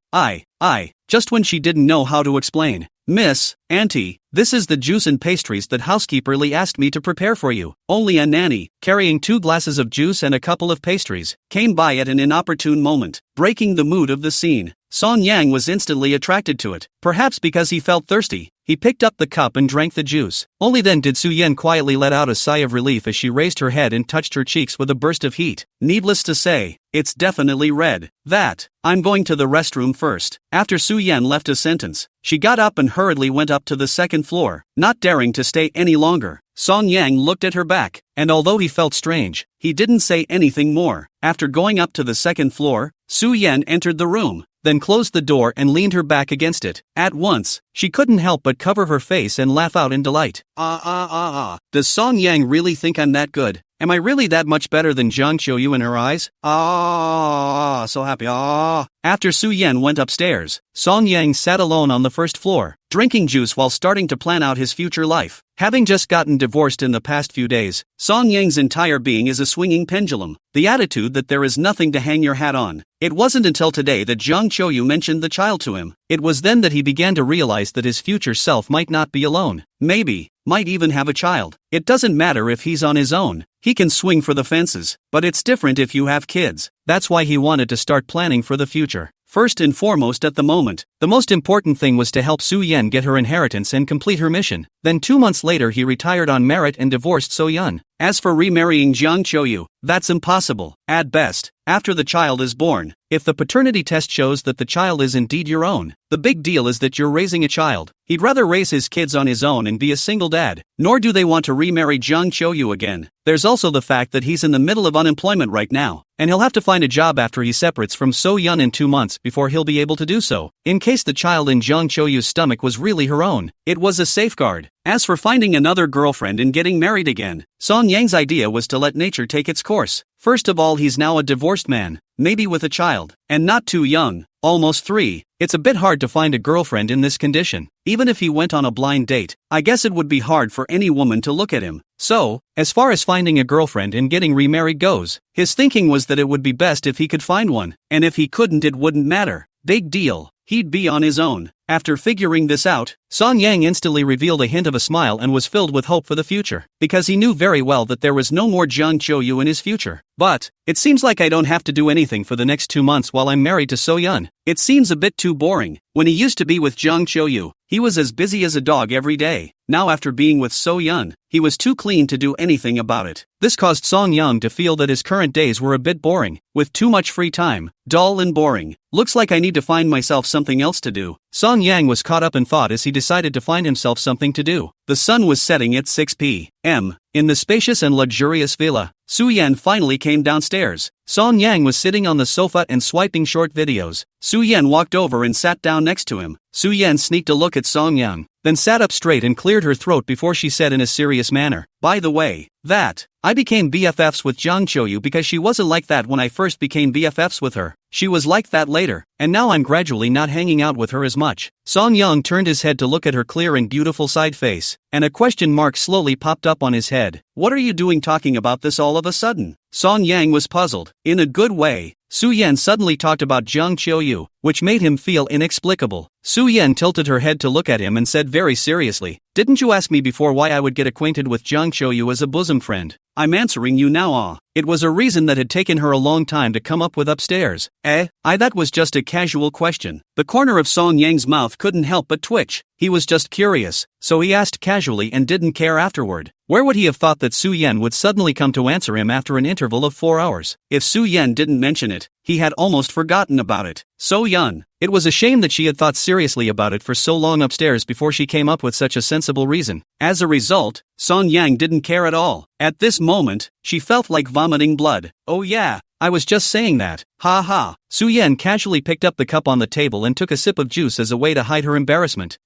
Just when she didn't know how to explain. Miss, Auntie, this is the juice and pastries that housekeeper Lee asked me to prepare for you. Only a nanny, carrying 2 glasses of juice and a couple of pastries, came by at an inopportune moment, breaking the mood of the scene. Song Yang was instantly attracted to it, perhaps because he felt thirsty. He picked up the cup and drank the juice. Only then did Su Yan quietly let out a sigh of relief as she raised her head and touched her cheeks with a burst of heat. Needless to say, it's definitely red. I'm going to the restroom first. After Su Yan left a sentence, she got up and hurriedly went up to the 2nd floor, not daring to stay any longer. Song Yang looked at her back, and although he felt strange, he didn't say anything more. After going up to the 2nd floor, Su Yan entered the room, then closed the door and leaned her back against it. At once, she couldn't help but cover her face and laugh out in delight. Does Song Yang really think I'm that good? Am I really that much better than Jiang Qiuyu in her eyes? So happy. After Su Yan went upstairs, Song Yang sat alone on the 1st floor, drinking juice while starting to plan out his future life. Having just gotten divorced in the past few days, Song Yang's entire being is a swinging pendulum, the attitude that there is nothing to hang your hat on. It wasn't until today that Jiang Qiuyu mentioned the child to him. It was then that he began to realize that his future self might not be alone. Might even have a child. It doesn't matter if he's on his own. He can swing for the fences, but it's different if you have kids. That's why he wanted to start planning for the future. First and foremost at the moment, the most important thing was to help Su Yan get her inheritance and complete her mission. Then 2 months later he retired on merit and divorced So Yun. As for remarrying Jiang Qiuyu, that's impossible. At best, after the child is born, if the paternity test shows that the child is indeed your own, the big deal is that you're raising a child. He'd rather raise his kids on his own and be a single dad. Nor do they want to remarry Jiang Qiuyu again. There's also the fact that he's in the middle of unemployment right now, and he'll have to find a job after he separates from So Yun in 2 months before he'll be able to do so. In case the child in Jiang Qiuyu's stomach was really her own, it was a safeguard. As for finding another girlfriend and getting married again, Song Yang's idea was to let nature take its course. First of all, he's now a divorced man, maybe with a child, and not too young, almost 3. It's a bit hard to find a girlfriend in this condition. Even if he went on a blind date, I guess it would be hard for any woman to look at him. So, as far as finding a girlfriend and getting remarried goes, his thinking was that it would be best if he could find one, and if he couldn't it wouldn't matter. Big deal. He'd be on his own. After figuring this out, Song Yang instantly revealed a hint of a smile and was filled with hope for the future, because he knew very well that there was no more Jiang Qiuyu in his future. But, it seems like I don't have to do anything for the next 2 months while I'm married to So Yun. It seems a bit too boring. When he used to be with Jiang Qiuyu, he was as busy as a dog every day. Now after being with So Yun, he was too clean to do anything about it. This caused Song Yang to feel that his current days were a bit boring, with too much free time, dull and boring. Looks like I need to find myself something else to do. Song Yang was caught up in thought as he decided to find himself something to do. The sun was setting at 6 p.m. In the spacious and luxurious villa, Su Yan finally came downstairs. Song Yang was sitting on the sofa and swiping short videos. Su Yan walked over and sat down next to him. Su Yan sneaked a look at Song Yang, then sat up straight and cleared her throat before she said in a serious manner, "By the way, I became BFFs with Jiang Qiuyu because she wasn't like that when I first became BFFs with her. She was like that later, and now I'm gradually not hanging out with her as much." Song Yang turned his head to look at her clear and beautiful side face, and a question mark slowly popped up on his head. "What are you doing talking about this all of a sudden?" Song Yang was puzzled. In a good way. Su Yan suddenly talked about Jiang Qiuyu, which made him feel inexplicable. Su Yan tilted her head to look at him and said very seriously, "Didn't you ask me before why I would get acquainted with Jiang Qiuyu as a bosom friend? I'm answering you now. It was a reason that had taken her a long time to come up with upstairs." That was just a casual question. The corner of Song Yang's mouth couldn't help but twitch. He was just curious, so he asked casually and didn't care afterward. Where would he have thought that Su Yan would suddenly come to answer him after an interval of 4 hours? If Su Yan didn't mention it, he had almost forgotten about it. So Yan. It was a shame that she had thought seriously about it for so long upstairs before she came up with such a sensible reason. As a result, Song Yang didn't care at all. At this moment, she felt like vomiting blood. Oh yeah, I was just saying that. Ha ha. Su Yan casually picked up the cup on the table and took a sip of juice as a way to hide her embarrassment.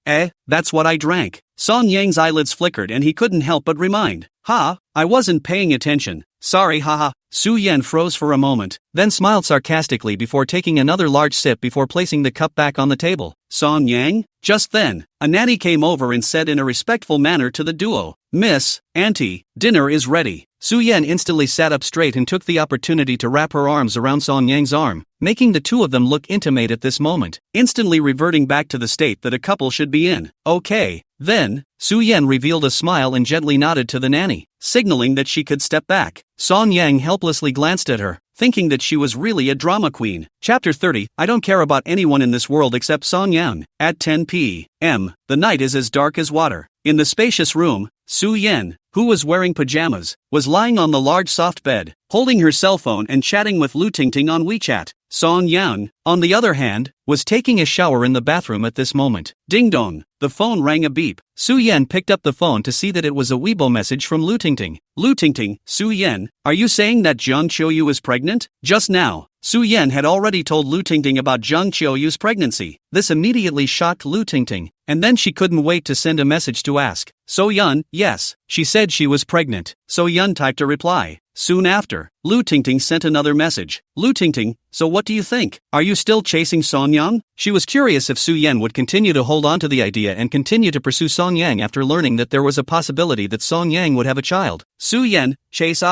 That's what I drank. Song Yang's eyelids flickered and he couldn't help but remind. I wasn't paying attention. Sorry haha. Su Yan froze for a moment, then smiled sarcastically before taking another large sip before placing the cup back on the table. Song Yang? Just then, a nanny came over and said in a respectful manner to the duo, Miss, Auntie, dinner is ready. Su Yan instantly sat up straight and took the opportunity to wrap her arms around Song Yang's arm, making the two of them look intimate at this moment, instantly reverting back to the state that a couple should be in. Okay. Then, Su Yan revealed a smile and gently nodded to the nanny, signaling that she could step back. Song Yang helplessly glanced at her, thinking that she was really a drama queen. Chapter 30. I don't care about anyone in this world except Song Yang. At 10 p.m., the night is as dark as water. In the spacious room, Su Yan, who was wearing pajamas, was lying on the large soft bed, holding her cell phone and chatting with Lu Tingting on WeChat. Song Yang, on the other hand, was taking a shower in the bathroom at this moment. Ding dong, the phone rang a beep. Su Yan picked up the phone to see that it was a Weibo message from Lu Tingting. Lu Tingting, Su Yan, are you saying that Jiang Qiuyu is pregnant? Just now, Su Yan had already told Lu Tingting about Jiang Qiuyu's pregnancy. This immediately shocked Lu Tingting, and then she couldn't wait to send a message to ask. So Yan, yes, she said she was pregnant. So Yan typed a reply. Soon after, Lu Tingting sent another message. Lu Tingting, so what do you think? Are you still chasing Song Yang? She was curious if Su Yan would continue to hold on to the idea and continue to pursue Song Yang after learning that there was a possibility that Song Yang would have a child. Su Yan, chase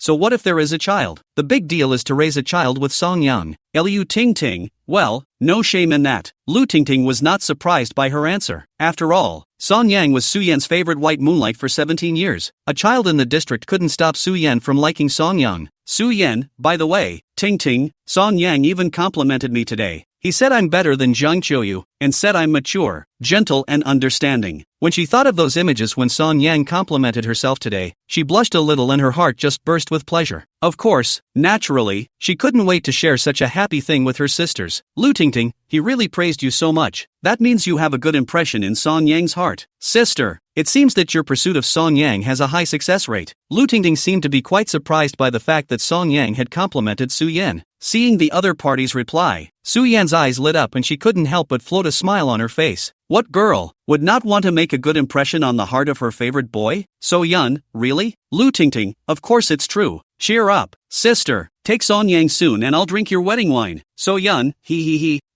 so what if there is a child? The big deal is to raise a child with Song Yang. Lu Tingting, well, no shame in that. Lu Tingting was not surprised by her answer. After all, Song Yang was Su Yan's favorite white moonlight for 17 years. A child in the district couldn't stop Su Yan from liking Song Yang. Su Yan, by the way, Tingting, Song Yang even complimented me today. He said I'm better than Jiang Qiuyu, and said I'm mature, gentle and understanding. When she thought of those images when Song Yang complimented herself today, she blushed a little and her heart just burst with pleasure. Of course, naturally, she couldn't wait to share such a happy thing with her sisters. Lu Tingting, he really praised you so much. That means you have a good impression in Song Yang's heart. Sister, it seems that your pursuit of Song Yang has a high success rate. Lu Tingting seemed to be quite surprised by the fact that Song Yang had complimented Su Yan. Seeing the other party's reply, Su Yan's eyes lit up and she couldn't help but float a smile on her face. What girl would not want to make a good impression on the heart of her favorite boy? So Yan, really? Lu Tingting, of course it's true. Cheer up, sister. Take Song Yang soon and I'll drink your wedding wine. So Yan,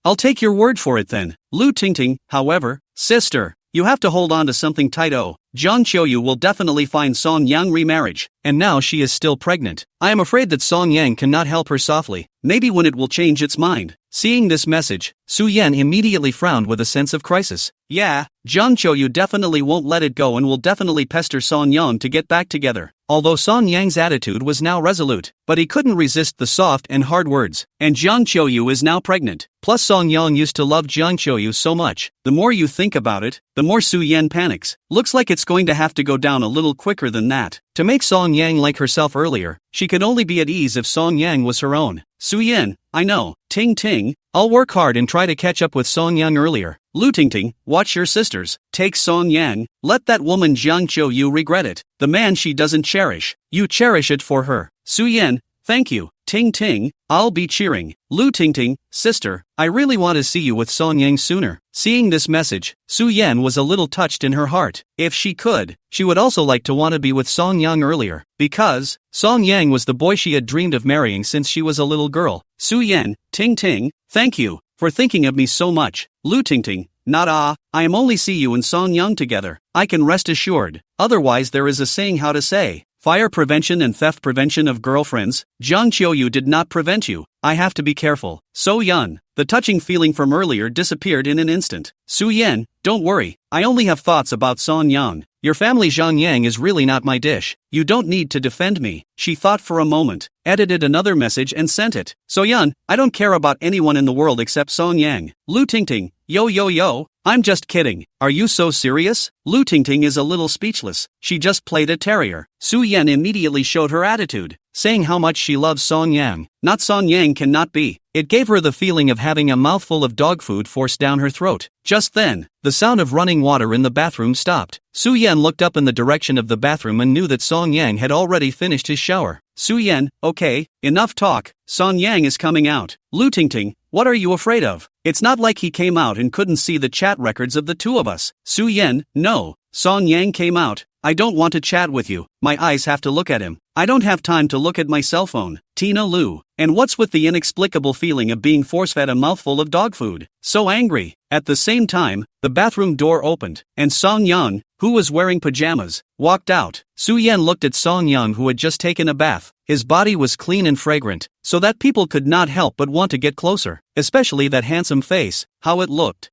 I'll take your word for it then. Lu Tingting, however, sister, you have to hold on to something tight. Jiang Qiuyu will definitely find Song Yang remarriage. And now she is still pregnant. I am afraid that Song Yang cannot help her softly. Maybe when it will change its mind. Seeing this message, Su Yan immediately frowned with a sense of crisis. Yeah, Jiang Qiuyu definitely won't let it go and will definitely pester Song Yang to get back together. Although Song Yang's attitude was now resolute, but he couldn't resist the soft and hard words. And Jiang Qiuyu is now pregnant. Plus Song Yang used to love Jiang Qiuyu so much. The more you think about it, the more Su Yan panics. Looks like it's going to have to go down a little quicker than that. To make Song Yang like herself earlier, she could only be at ease if Song Yang was her own. Su Yan, I know, Ting, I'll work hard and try to catch up with Song Yang earlier. Lu Tingting, watch your sisters. Take Song Yang, let that woman Jiang Qiuyu regret it. The man she doesn't cherish, you cherish it for her. Su Yan, thank you. Ting, I'll be cheering. Lu Tingting, sister, I really want to see you with Song Yang sooner. Seeing this message, Su Yan was a little touched in her heart. If she could, she would also like to want to be with Song Yang earlier, because Song Yang was the boy she had dreamed of marrying since she was a little girl. Su Yan, Ting, thank you for thinking of me so much. Lu Tingting, not I am only see you and Song Yang together. I can rest assured. Otherwise there is a saying how to say, fire prevention and theft prevention of girlfriends. Jiang Qiuyu did not prevent you. I have to be careful. So Yan, the touching feeling from earlier disappeared in an instant. Su Yan, don't worry, I only have thoughts about Song Yang. your family Jiang Yan is really not my dish. You don't need to defend me. She thought for a moment, edited another message and sent it. So Yan, I don't care about anyone in the world except Song Yang. Lu Tingting, yo yo yo, I'm just kidding. Are you so serious? Lu Tingting is a little speechless. She just played a terrier. Su Yan immediately showed her attitude, saying how much she loves Song Yang. Not Song Yang cannot be. It gave her the feeling of having a mouthful of dog food forced down her throat. Just then, the sound of running water in the bathroom stopped. Su Yan looked up in the direction of the bathroom and knew that Song Yang had already finished his shower. Su Yan, okay, enough talk. Song Yang is coming out. Lu Tingting, what are you afraid of? It's not like he came out and couldn't see the chat records of the two of us. Su Yan, no. Song Yang came out. I don't want to chat with you. My eyes have to look at him. I don't have time to look at my cell phone. Tina Lu. And what's with the inexplicable feeling of being force-fed a mouthful of dog food? So angry. At the same time, the bathroom door opened, and Song Yang, who was wearing pajamas, walked out. Su Yan looked at Song Yang, who had just taken a bath. His body was clean and fragrant, so that people could not help but want to get closer, especially that handsome face, how it looked.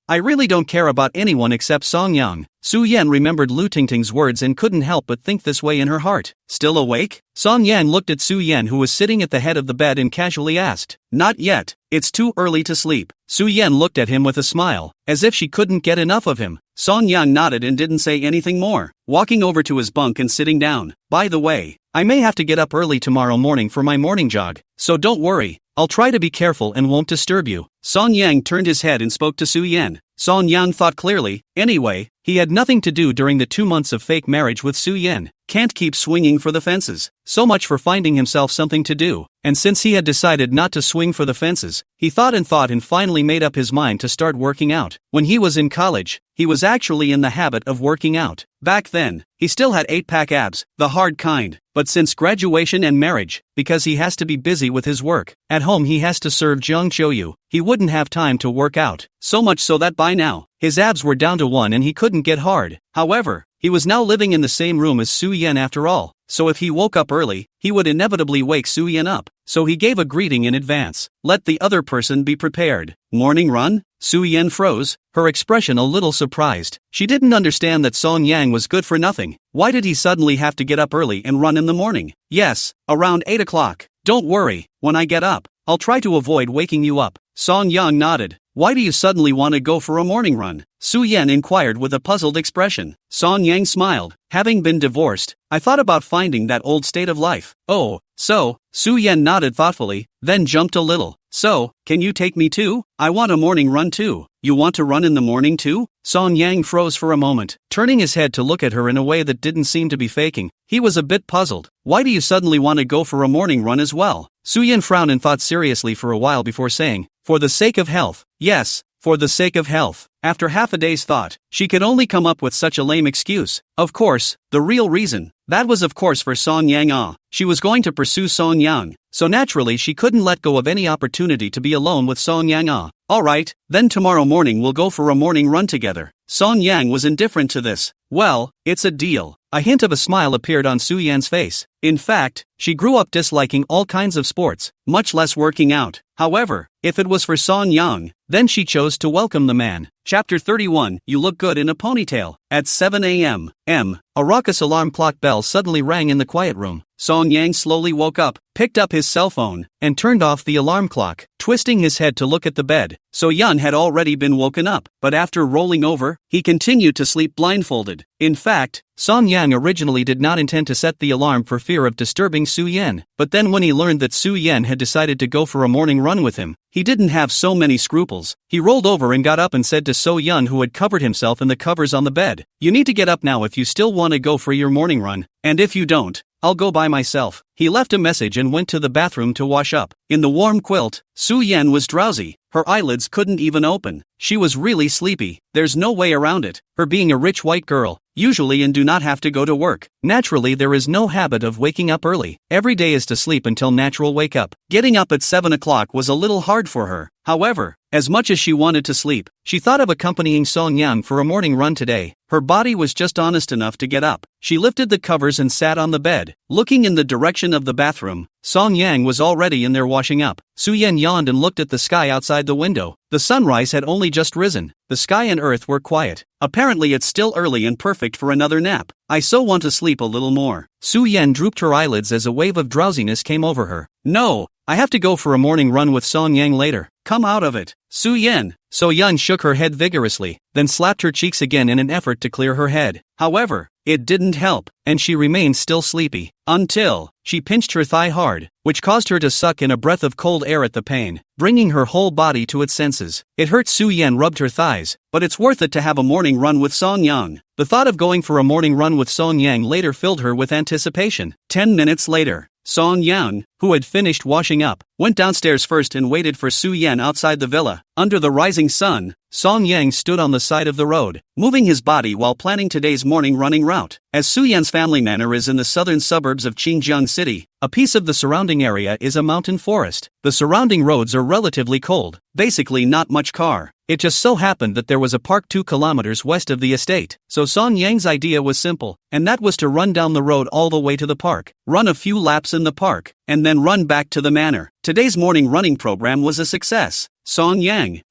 I really don't care about anyone except Song Yang. Su Yan remembered Lu Tingting's words and couldn't help but think this way in her heart. Still awake? Song Yang looked at Su Yan, who was sitting at the head of the bed, and casually asked, Not yet, it's too early to sleep. Su Yan looked at him with a smile, as if she couldn't get enough of him. Song Yang nodded and didn't say anything more, walking over to his bunk and sitting down. By the way, I may have to get up early tomorrow morning for my morning jog, so don't worry, I'll try to be careful and won't disturb you. Song Yang turned his head and spoke to Su Yan. Song Yang thought clearly. Anyway, he had nothing to do during the 2 months of fake marriage with Su Yan. Can't keep swinging for the fences. So much for finding himself something to do. And since he had decided not to swing for the fences, he thought and finally made up his mind to start working out. When he was in college, he was actually in the habit of working out. Back then, he still had 8-pack abs, the hard kind. But since graduation and marriage, because he has to be busy with his work, at home he has to serve Jiang Qiuyu, he wouldn't have time to work out. So much so that by now, his abs were down to 1 and he couldn't get hard. However, he was now living in the same room as Su Yan after all, so if he woke up early, he would inevitably wake Su Yan up. So he gave a greeting in advance. Let the other person be prepared. Morning run? Su Yan froze, her expression a little surprised. She didn't understand that Song Yang was good for nothing. Why did he suddenly have to get up early and run in the morning? Yes, around 8 o'clock. Don't worry, when I get up, I'll try to avoid waking you up. Song Yang nodded. Why do you suddenly want to go for a morning run? Su Yan inquired with a puzzled expression. Song Yang smiled. Having been divorced, I thought about finding that old state of life. Oh, so? Su Yan nodded thoughtfully, then jumped a little. So, can you take me too? I want a morning run too. You want to run in the morning too? Song Yang froze for a moment, turning his head to look at her in a way that didn't seem to be faking. He was a bit puzzled. Why do you suddenly want to go for a morning run as well? Su Yan frowned and thought seriously for a while before saying, For the sake of health. Yes, for the sake of health. After half a day's thought, she could only come up with such a lame excuse. Of course, the real reason. That was of course for Song Yang. She was going to pursue Song Yang, so naturally she couldn't let go of any opportunity to be alone with Song Yang. Alright, then tomorrow morning we'll go for a morning run together. Song Yang was indifferent to this. Well, it's a deal. A hint of a smile appeared on Su Yan's face. In fact, she grew up disliking all kinds of sports, much less working out. However, if it was for Song Yang, then she chose to welcome the man. Chapter 31. You look good in a ponytail. At 7 a.m. A raucous alarm clock bell suddenly rang in the quiet room. Song Yang slowly woke up, picked up his cell phone, and turned off the alarm clock, twisting his head to look at the bed. So Yan had already been woken up, but after rolling over, he continued to sleep blindfolded. In fact, Song Yang originally did not intend to set the alarm for fear of disturbing Su Yan, but then when he learned that Su Yan had decided to go for a morning run with him, he didn't have so many scruples. He rolled over and got up and said to So Yun, who had covered himself in the covers on the bed, You need to get up now if you still want to go for your morning run, and if you don't, I'll go by myself. He left a message and went to the bathroom to wash up. In the warm quilt, Su Yan was drowsy. Her eyelids couldn't even open. She was really sleepy. There's no way around it. Her being a rich white girl, usually and do not have to go to work. Naturally there is no habit of waking up early. Every day is to sleep until natural wake up. Getting up at 7 o'clock was a little hard for her. However, as much as she wanted to sleep, she thought of accompanying Song Yan for a morning run today. Her body was just honest enough to get up. She lifted the covers and sat on the bed. Looking in the direction of the bathroom, Song Yang was already in there washing up. Su-yen yawned and looked at the sky outside the window. The sunrise had only just risen. The sky and earth were quiet. Apparently it's still early and perfect for another nap. I so want to sleep a little more. Su-yen drooped her eyelids as a wave of drowsiness came over her. No, I have to go for a morning run with Song Yang later. Come out of it, Su-yen. So-yeon shook her head vigorously, then slapped her cheeks again in an effort to clear her head. However, it didn't help, and she remained still sleepy, until she pinched her thigh hard, which caused her to suck in a breath of cold air at the pain, bringing her whole body to its senses. It hurt. Su-yen rubbed her thighs, but it's worth it to have a morning run with Song Yang. The thought of going for a morning run with Song Yang later filled her with anticipation. 10 minutes later, Song Yang, who had finished washing up, went downstairs first and waited for Su-yen outside the villa. Under the rising sun, Song Yang stood on the side of the road, moving his body while planning today's morning running route. As Su-yen's family manor is in the southern suburbs of Qinjiang City, a piece of the surrounding area is a mountain forest. The surrounding roads are relatively cold, basically not much car. It just so happened that there was a park 2 kilometers west of the estate, so Song Yang's idea was simple, and that was to run down the road all the way to the park, run a few laps in the park, and then run back to the manor. Today's morning running program was a success. Song Yang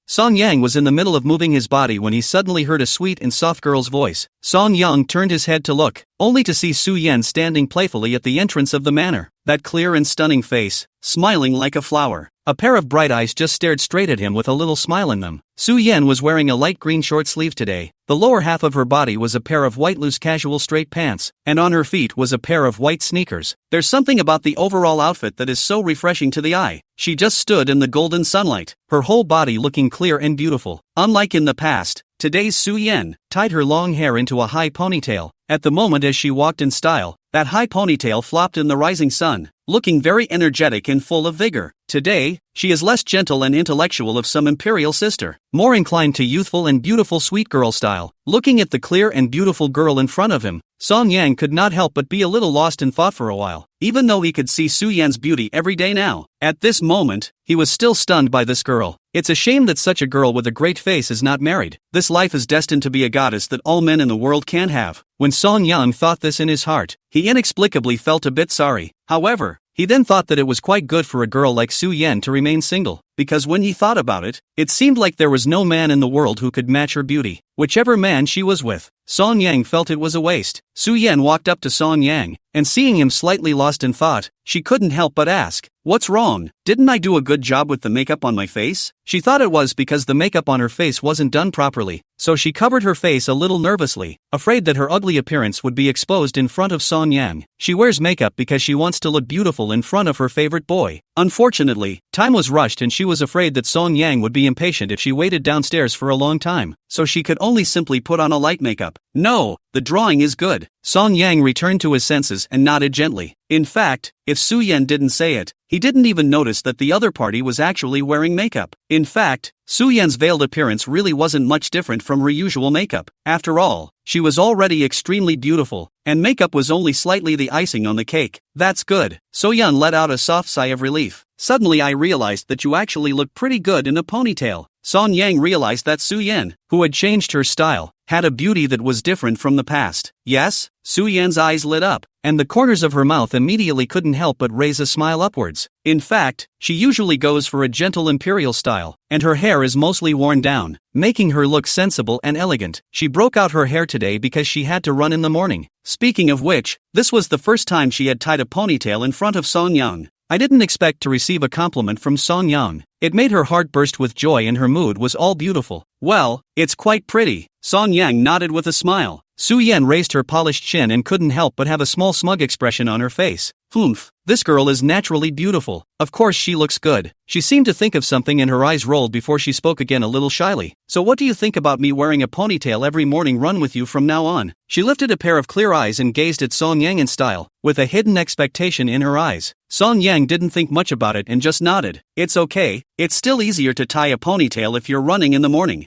was in the middle of moving his body when he suddenly heard a sweet and soft girl's voice. Song Yang turned his head to look, only to see Su-yen standing playfully at the entrance of the manor. That clear and stunning face, smiling like a flower. A pair of bright eyes just stared straight at him with a little smile in them. Su-yen was wearing a light green short sleeve today. The lower half of her body was a pair of white loose casual straight pants, and on her feet was a pair of white sneakers. There's something about the overall outfit that is so refreshing to the eye. She just stood in the golden sunlight, her whole body looking clear and beautiful. Unlike in the past, today's Su-yen tied her long hair into a high ponytail. At the moment as she walked in style, that high ponytail flopped in the rising sun, looking very energetic and full of vigor. Today, she is less gentle and intellectual of some imperial sister, more inclined to youthful and beautiful sweet girl style. Looking at the clear and beautiful girl in front of him, Song Yang could not help but be a little lost in thought for a while, even though he could see Su-yen's beauty every day now. At this moment, he was still stunned by this girl. It's a shame that such a girl with a great face is not married. This life is destined to be a goddess that all men in the world can have. When Song Yang thought this in his heart, he inexplicably felt a bit sorry. However, he then thought that it was quite good for a girl like Su-yen to remain single, because when he thought about it, it seemed like there was no man in the world who could match her beauty, whichever man she was with. Song Yang felt it was a waste. Su-yen walked up to Song Yang, and seeing him slightly lost in thought, she couldn't help but ask, "What's wrong? Didn't I do a good job with the makeup on my face?" She thought it was because the makeup on her face wasn't done properly, so she covered her face a little nervously, afraid that her ugly appearance would be exposed in front of Song Yang. She wears makeup because she wants to look beautiful in front of her favorite boy. Unfortunately, time was rushed and she was afraid that Song Yang would be impatient if she waited downstairs for a long time, so she could only simply put on a light makeup. "No, the drawing is good." Song Yang returned to his senses and nodded gently. In fact, if Su-yen didn't say it, he didn't even notice that the other party was actually wearing makeup. In fact, Su-yen's veiled appearance really wasn't much different from her usual makeup. After all, she was already extremely beautiful, and makeup was only slightly the icing on the cake. "That's good." So-yeon let out a soft sigh of relief. "Suddenly I realized that you actually look pretty good in a ponytail." Song Yang realized that Su-yen, who had changed her style, had a beauty that was different from the past. "Yes?" Su-yen's eyes lit up, and the corners of her mouth immediately couldn't help but raise a smile upwards. In fact, she usually goes for a gentle imperial style, and her hair is mostly worn down, making her look sensible and elegant. She broke out her hair today because she had to run in the morning. Speaking of which, this was the first time she had tied a ponytail in front of Song Yang. I didn't expect to receive a compliment from Song Yang. It made her heart burst with joy and her mood was all beautiful. "Well, it's quite pretty." Song Yang nodded with a smile. Su-yen raised her polished chin and couldn't help but have a small smug expression on her face. "Humph, this girl is naturally beautiful. Of course she looks good." She seemed to think of something and her eyes rolled before she spoke again a little shyly. "So what do you think about me wearing a ponytail every morning run with you from now on?" She lifted a pair of clear eyes and gazed at Song Yang in style, with a hidden expectation in her eyes. Song Yang didn't think much about it and just nodded. "It's okay, it's still easier to tie a ponytail if you're running in the morning."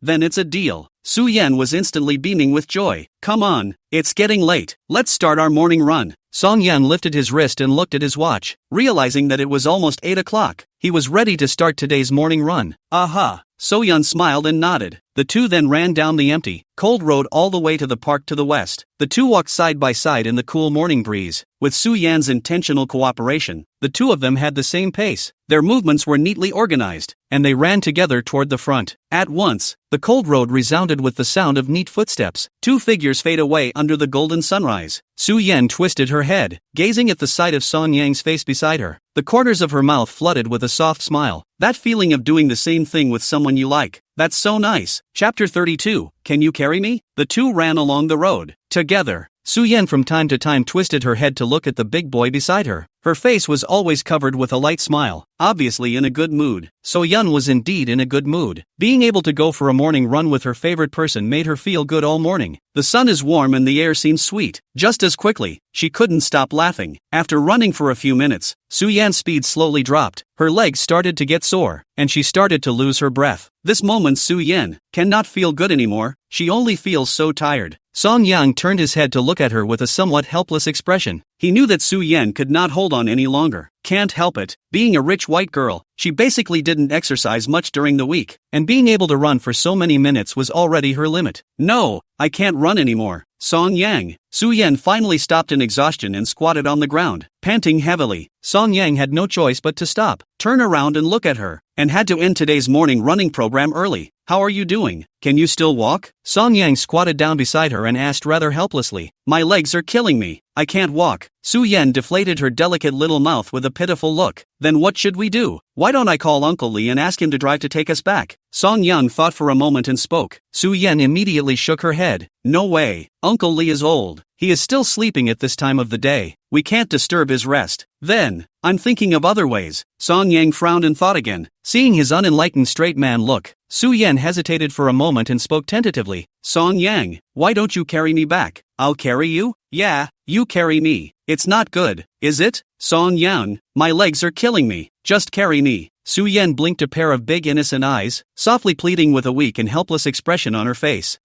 Then it's a deal." Su-yen was instantly beaming with joy. "Come on, it's getting late. Let's start our morning run." Song Yan lifted his wrist and looked at his watch, realizing that it was almost 8 o'clock. He was ready to start today's morning run. Aha! So-yeon smiled and nodded. The two then ran down the empty, cold road all the way to the park to the west. The two walked side by side in the cool morning breeze. With Su-yeon's intentional cooperation, the two of them had the same pace. Their movements were neatly organized, and they ran together toward the front. At once, the cold road resounded with the sound of neat footsteps. Two figures fade away under the golden sunrise. Su-yeon twisted her head, gazing at the sight of Song-yang's face beside her. The corners of her mouth flooded with a soft smile. That feeling of doing the same thing with someone you like. That's so nice. Chapter 32, Can You Carry Me? The two ran along the road. Together. Su-yeon from time to time twisted her head to look at the big boy beside her. Her face was always covered with a light smile, obviously in a good mood. So-yeon was indeed in a good mood. Being able to go for a morning run with her favorite person made her feel good all morning. The sun is warm and the air seems sweet. Just as quickly, she couldn't stop laughing. After running for a few minutes, Su-yeon's speed slowly dropped. Her legs started to get sore, and she started to lose her breath. This moment Su-yeon cannot feel good anymore. She only feels so tired. Song-yang turned his head to look at her with a somewhat helpless expression. He knew that Su-yeon could not hold on any longer. Can't help it. Being a rich white girl, she basically didn't exercise much during the week, and being able to run for so many minutes was already her limit. No, I can't run anymore. Song-yang. Su-yeon finally stopped in exhaustion and squatted on the ground, panting heavily. Song-yang had no choice but to stop, turn around and look at her, and had to end today's morning running program early. How are you doing? Can you still walk? Song-yang squatted down beside her and asked rather helplessly. My legs are killing me. I can't walk. Su-yeon deflated her delicate little mouth with a pitiful look. Then what should we do? Why don't I call Uncle Lee and ask him to drive to take us back? Song-yang thought for a moment and spoke. Su-yeon immediately shook her head. No way. Uncle Lee is old. He is still sleeping at this time of the day. We can't disturb his rest. Then, I'm thinking of other ways. Song-yang frowned and thought again. Seeing his unenlightened straight man look, Su-yeon hesitated for a moment and spoke tentatively. Song-yang, why don't you carry me back? I'll carry you? Yeah, you carry me. It's not good, is it? Song-yang, my legs are killing me. Just carry me. Su-yeon blinked a pair of big innocent eyes, softly pleading with a weak and helpless expression on her face.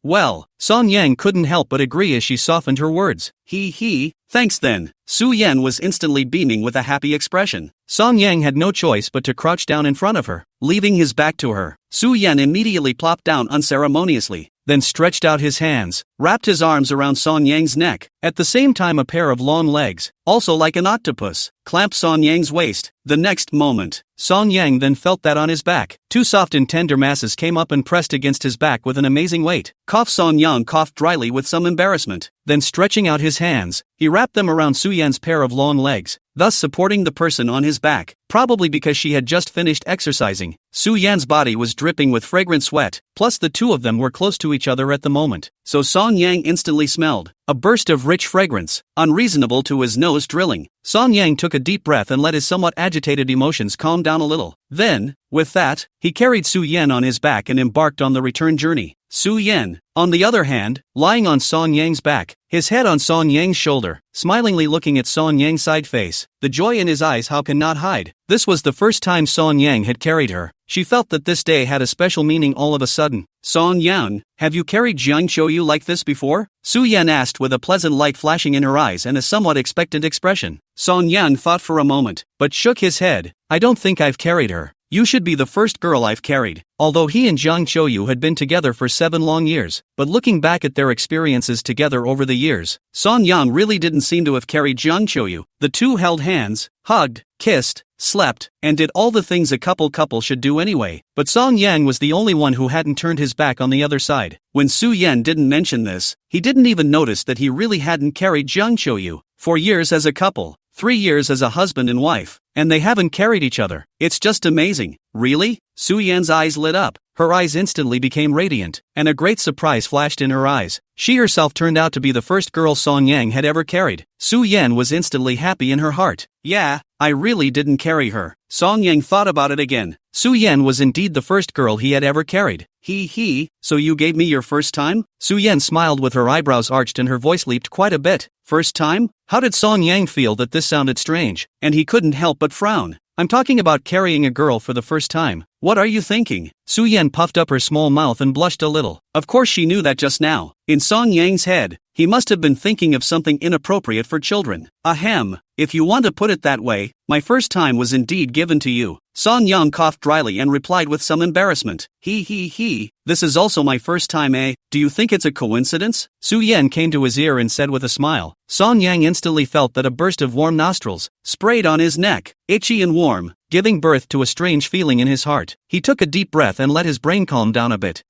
Well, Song-yang couldn't help but agree as she softened her words. Thanks then. Su-yeon was instantly beaming with a happy expression. Song-yang had no choice but to crouch down in front of her, leaving his back to her. Su-yeon immediately plopped down unceremoniously, then stretched out his hands, wrapped his arms around Song-yang's neck. At the same time a pair of long legs, also like an octopus, clamped Song-yang's waist. The next moment, Song-yang then felt that on his back, two soft and tender masses came up and pressed against his back with an amazing weight. Song-yang coughed dryly with some embarrassment. Then stretching out his hands, he wrapped them around Su-yeon's pair of long legs, thus supporting the person on his back. Probably because she had just finished exercising, Su-yeon's body was dripping with fragrant sweat, plus the two of them were close to each other at the moment. So Song-yang instantly smelled a burst of rich fragrance, unreasonable to his nose drilling. Song-yang took a deep breath and let his somewhat agitated emotions calm down a little. Then, with that, he carried Su-yeon on his back and embarked on the return journey. Su-yeon, on the other hand, lying on Song-yang's back, his head on Song-yang's shoulder, smilingly looking at Song-yang's side face, the joy in his eyes how can not hide. This was the first time Song-yang had carried her. She felt that this day had a special meaning all of a sudden. Song-yang, have you carried Jiang Qiuyu like this before? Su-yeon asked with a pleasant light flashing in her eyes and a somewhat expectant expression. Song-yang thought for a moment, but shook his head. I don't think I've carried her. You should be the first girl I've carried. Although he and Jiang Qiuyu had been together for 7 long years, but looking back at their experiences together over the years, Song-yang really didn't seem to have carried Jiang Qiuyu. The two held hands, hugged, kissed, slept, and did all the things a couple should do anyway. But Song-yang was the only one who hadn't turned his back on the other side. When Su-yeon didn't mention this, he didn't even notice that he really hadn't carried Jiang Qiuyu. 4 years as a couple, 3 years as a husband and wife, and they haven't carried each other. It's just amazing. Really? Su-yeon's eyes lit up. Her eyes instantly became radiant, and a great surprise flashed in her eyes. She herself turned out to be the first girl Song-yang had ever carried. Su-yeon was instantly happy in her heart. Yeah, I really didn't carry her. Song-yang thought about it again. Su-yeon was indeed the first girl he had ever carried. So you gave me your first time? Su-yeon smiled with her eyebrows arched and her voice leaped quite a bit. First time? How did Song-yang feel that this sounded strange? And he couldn't help but frown. I'm talking about carrying a girl for the first time. What are you thinking? Su-yeon puffed up her small mouth and blushed a little. Of course she knew that just now. In Song-yang's head, He must have been thinking of something inappropriate for children. Ahem. If you want to put it that way, my first time was indeed given to you. Son Yang coughed dryly and replied with some embarrassment. He. This is also my first time, eh? Do you think it's a coincidence? Su Yan came to his ear and said with a smile. Son Yang instantly felt that a burst of warm nostrils sprayed on his neck, itchy and warm, giving birth to a strange feeling in his heart. He took a deep breath and let his brain calm down a bit.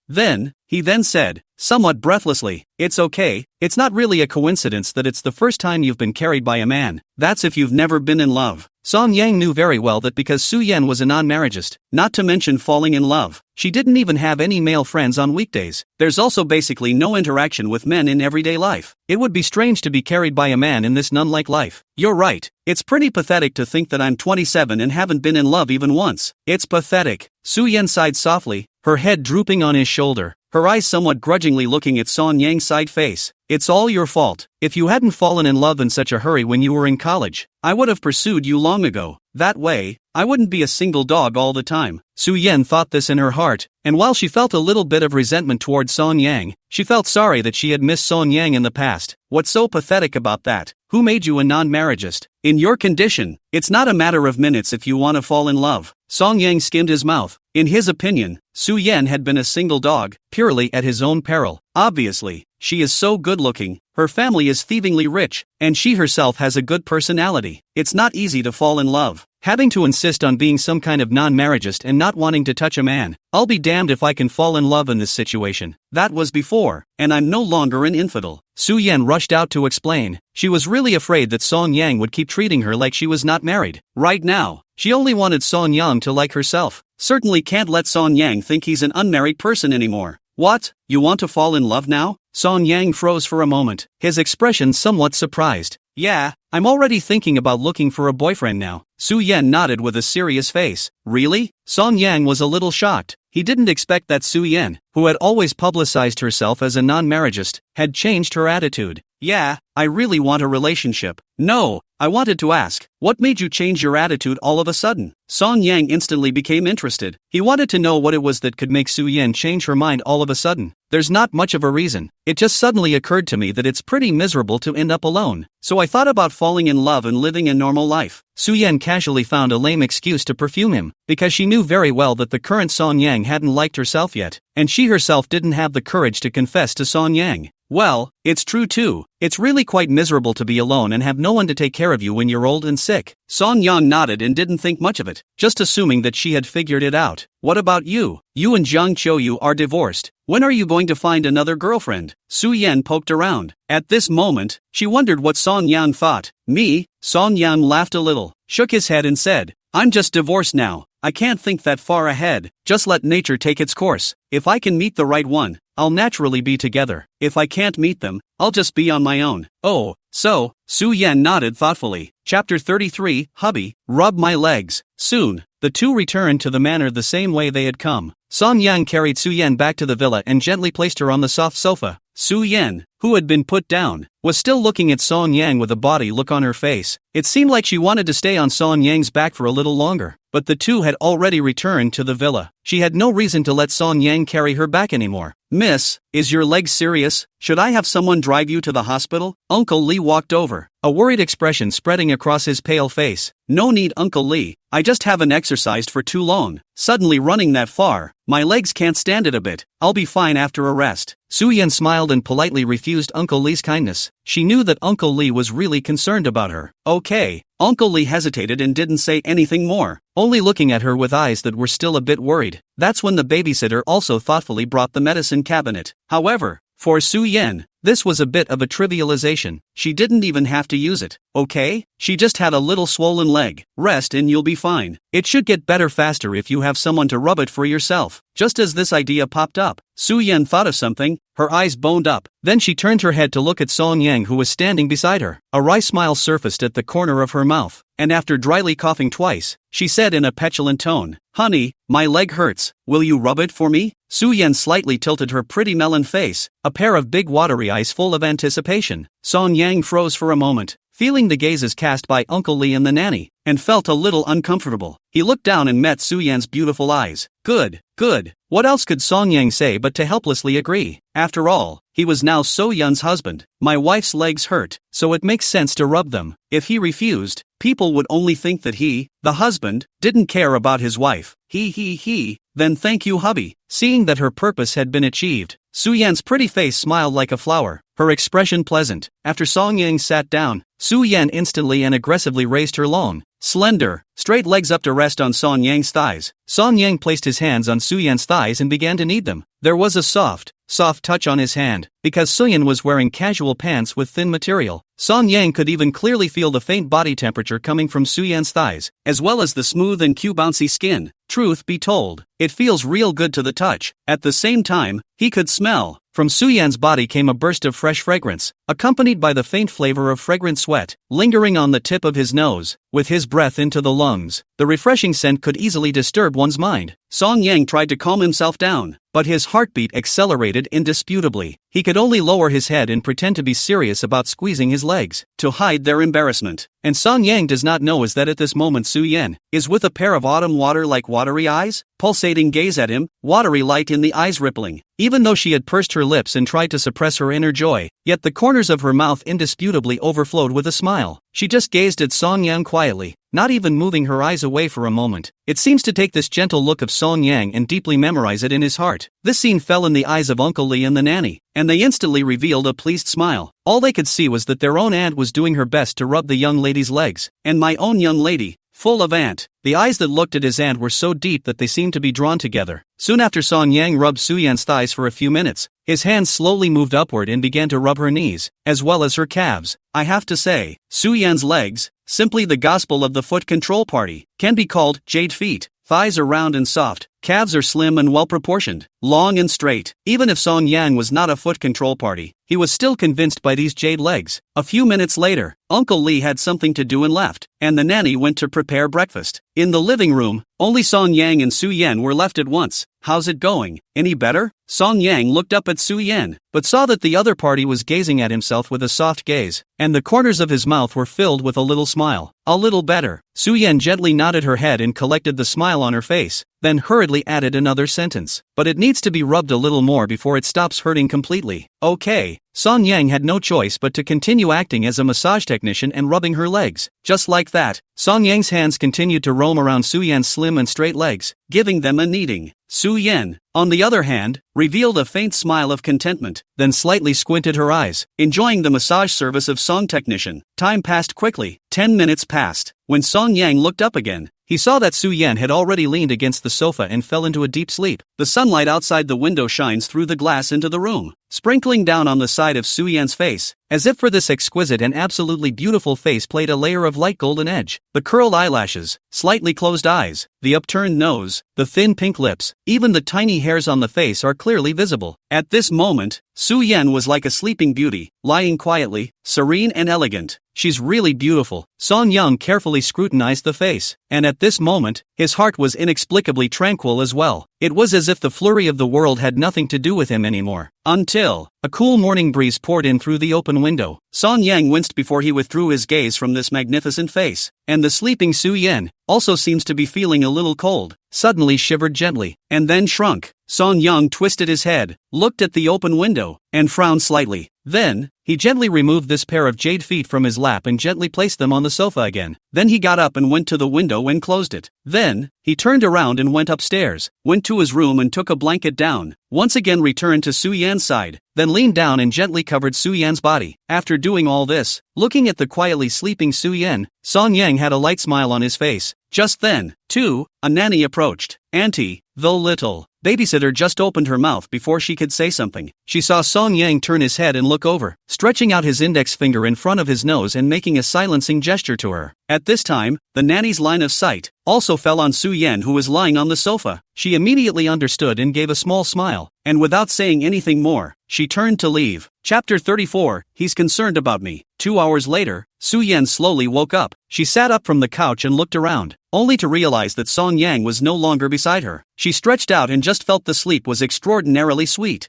He then said, somewhat breathlessly, it's okay, it's not really a coincidence that it's the first time you've been carried by a man. That's if you've never been in love. Song Yang knew very well that because Su Yan was a non-marriagist, not to mention falling in love, she didn't even have any male friends on weekdays. There's also basically no interaction with men in everyday life. It would be strange to be carried by a man in this nun-like life. You're right. It's pretty pathetic to think that I'm 27 and haven't been in love even once. It's pathetic. Su Yan sighed softly, her head drooping on his shoulder, her eyes somewhat grudgingly looking at Song Yang's side face. It's all your fault. If you hadn't fallen in love in such a hurry when you were in college, I would have pursued you long ago. That way, I wouldn't be a single dog all the time. Su Yan thought this in her heart, and while she felt a little bit of resentment towards Song Yang, she felt sorry that she had missed Song Yang in the past. What's so pathetic about that? Who made you a non-marriagist? In your condition, it's not a matter of minutes if you want to fall in love. Song Yang skimmed his mouth. In his opinion, Su Yan had been a single dog, purely at his own peril. Obviously, she is so good-looking, her family is thievingly rich, and she herself has a good personality. It's not easy to fall in love. Having to insist on being some kind of non-marriagist and not wanting to touch a man. I'll be damned if I can fall in love in this situation. That was before, and I'm no longer an infidel. Su Yan rushed out to explain. She was really afraid that Song Yang would keep treating her like she was not married. Right now, she only wanted Song Yang to like herself. Certainly can't let Song Yang think he's an unmarried person anymore. What? You want to fall in love now? Song Yang froze for a moment, his expression somewhat surprised. Yeah, I'm already thinking about looking for a boyfriend now. Su Yan nodded with a serious face. Really? Song Yang was a little shocked. He didn't expect that Su Yan, who had always publicized herself as a non-marriagist, had changed her attitude. Yeah, I really want a relationship. No, I wanted to ask, what made you change your attitude all of a sudden? Song Yang instantly became interested. He wanted to know what it was that could make Su Yan change her mind all of a sudden. There's not much of a reason. It just suddenly occurred to me that it's pretty miserable to end up alone. So I thought about falling in love and living a normal life. Su Yan casually found a lame excuse to perfume him, because she knew very well that the current Song Yang hadn't liked herself yet, and she herself didn't have the courage to confess to Song Yang. Well, it's true too. It's really quite miserable to be alone and have no one to take care of you when you're old and sick. Song Yang nodded and didn't think much of it, just assuming that she had figured it out. What about you? You and Jiang Qiuyu are divorced. When are you going to find another girlfriend? Su Yan poked around. At this moment, she wondered what Song Yang thought. Me? Song Yang laughed a little, shook his head and said, I'm just divorced now. I can't think that far ahead. Just let nature take its course. If I can meet the right one, I'll naturally be together. If I can't meet them, I'll just be on my own. Oh, so, Su Yan nodded thoughtfully. Chapter 33, Hubby, rub my legs. Soon, the two returned to the manor the same way they had come. Song Yang carried Su Yan back to the villa and gently placed her on the soft sofa. Su Yan, who had been put down, was still looking at Song Yang with a bawdy look on her face. It seemed like she wanted to stay on Song Yang's back for a little longer, but the two had already returned to the villa. She had no reason to let Song Yang carry her back anymore. Miss, is your leg serious? Should I have someone drive you to the hospital? Uncle Lee walked over, a worried expression spreading across his pale face. No need, Uncle Lee. I just haven't exercised for too long. Suddenly running that far, my legs can't stand it a bit. I'll be fine after a rest. Su Yan smiled and politely refused Uncle Lee's kindness. She knew that Uncle Lee was really concerned about her. Okay. Uncle Lee hesitated and didn't say anything more, only looking at her with eyes that were still a bit worried. That's when the babysitter also thoughtfully brought the medicine cabinet. However, for Su Yan, this was a bit of a trivialization. She didn't even have to use it. Okay? She just had a little swollen leg. Rest and you'll be fine. It should get better faster if you have someone to rub it for yourself. Just as this idea popped up, Su Yan thought of something, her eyes boned up. Then she turned her head to look at Song Yang who was standing beside her. A wry smile surfaced at the corner of her mouth, and after dryly coughing twice, she said in a petulant tone, Honey, my leg hurts. Will you rub it for me? Su Yan slightly tilted her pretty melon face, a pair of big watery eyes full of anticipation. Song Yang froze for a moment, feeling the gazes cast by Uncle Lee and the nanny, and felt a little uncomfortable. He looked down and met Su Yan's beautiful eyes. Good, Good. What else could Song Yang say but to helplessly agree? After all, he was now So Yun's husband. My wife's legs hurt, so it makes sense to rub them. If he refused, people would only think that he, the husband, didn't care about his wife. Then thank you, hubby. Seeing that her purpose had been achieved, Su Yan's pretty face smiled like a flower, her expression pleasant. After Song Yang sat down, Su Yan instantly and aggressively raised her long, slender, straight legs up to rest on Song Yang's thighs. Song Yang placed his hands on Su Yan's thighs and began to knead them. There was a soft touch on his hand, because Su Yan was wearing casual pants with thin material. Song Yang could even clearly feel the faint body temperature coming from Su Yan's thighs, as well as the smooth and cute bouncy skin. Truth be told, it feels real good to the touch. At the same time, he could smell. From Su Yan's body came a burst of fresh fragrance, accompanied by the faint flavor of fragrant sweat, lingering on the tip of his nose. With his breath into the lungs, the refreshing scent could easily disturb one's mind. Song Yang tried to calm himself down, but his heartbeat accelerated indisputably. He could only lower his head and pretend to be serious about squeezing his legs, to hide their embarrassment. And Song Yang does not know is that at this moment Su Yan is with a pair of autumn water-like watery eyes, pulsating gaze at him, watery light in the eyes rippling. Even though she had pursed her lips and tried to suppress her inner joy, yet the corners of her mouth indisputably overflowed with a smile. She just gazed at Song Yang quietly, not even moving her eyes away for a moment. It seems to take this gentle look of Song Yang and deeply memorize it in his heart. This scene fell in the eyes of Uncle Lee and the nanny, and they instantly revealed a pleased smile. All they could see was that their own aunt was doing her best to rub the young lady's legs, and my own young lady, full of aunt. The eyes that looked at his aunt were so deep that they seemed to be drawn together. Soon after Song Yang rubbed Su Yan's thighs for a few minutes, his hands slowly moved upward and began to rub her knees, as well as her calves. I have to say, Su Yan's legs, simply the gospel of the foot control party, can be called jade feet. Thighs are round and soft, calves are slim and well-proportioned, long and straight. Even if Song Yang was not a foot control party, he was still convinced by these jade legs. A few minutes later, Uncle Lee had something to do and left, and the nanny went to prepare breakfast. In the living room, only Song Yang and Su Yan were left at once. How's it going? Any better? Song Yang looked up at Su Yan, but saw that the other party was gazing at himself with a soft gaze, and the corners of his mouth were filled with a little smile. A little better. Su Yan gently nodded her head and collected the smile on her face, then hurriedly added another sentence. But it needs to be rubbed a little more before it stops hurting completely. Okay. Song Yang had no choice but to continue acting as a massage technician and rubbing her legs. Just like that, Song Yang's hands continued to roam around Su Yan's slim and straight legs, giving them a kneading. Su Yan, on the other hand, revealed a faint smile of contentment, then slightly squinted her eyes, enjoying the massage service of Song technician. Time passed quickly. 10 minutes passed. When Song Yang looked up again, he saw that Su Yan had already leaned against the sofa and fell into a deep sleep. The sunlight outside the window shines through the glass into the room, sprinkling down on the side of Su Yan's face, as if for this exquisite and absolutely beautiful face played a layer of light golden edge. The curled eyelashes, slightly closed eyes, the upturned nose, the thin pink lips, even the tiny hairs on the face are clearly visible. At this moment, Su Yan was like a sleeping beauty, lying quietly, serene and elegant. She's really beautiful. Song Yang carefully scrutinized the face, and at this moment, his heart was inexplicably tranquil as well. It was as if the flurry of the world had nothing to do with him anymore. Until a cool morning breeze poured in through the open window. Song Yang winced before he withdrew his gaze from this magnificent face, and the sleeping Su Yan also seems to be feeling a little cold, suddenly shivered gently, and then shrunk. Song Yang twisted his head, looked at the open window, and frowned slightly. Then, he gently removed this pair of jade feet from his lap and gently placed them on the sofa again. Then he got up and went to the window and closed it. Then, he turned around and went upstairs, went to his room and took a blanket down, once again returned to Su Yan's side, then leaned down and gently covered Su Yan's body. After doing all this, looking at the quietly sleeping Su Yan, Song Yang had a light smile on his face. Just then, too, a nanny approached. Auntie, though little, babysitter just opened her mouth before she could say something. She saw Song Yang turn his head and look over, stretching out his index finger in front of his nose and making a silencing gesture to her. At this time, the nanny's line of sight also fell on Su Yan, who was lying on the sofa. She immediately understood and gave a small smile, and without saying anything more, she turned to leave. Chapter 34, He's concerned about me. 2 hours later, Su Yan slowly woke up. She sat up from the couch and looked around, only to realize that Song Yang was no longer beside her. She stretched out and just felt the sleep was extraordinarily sweet.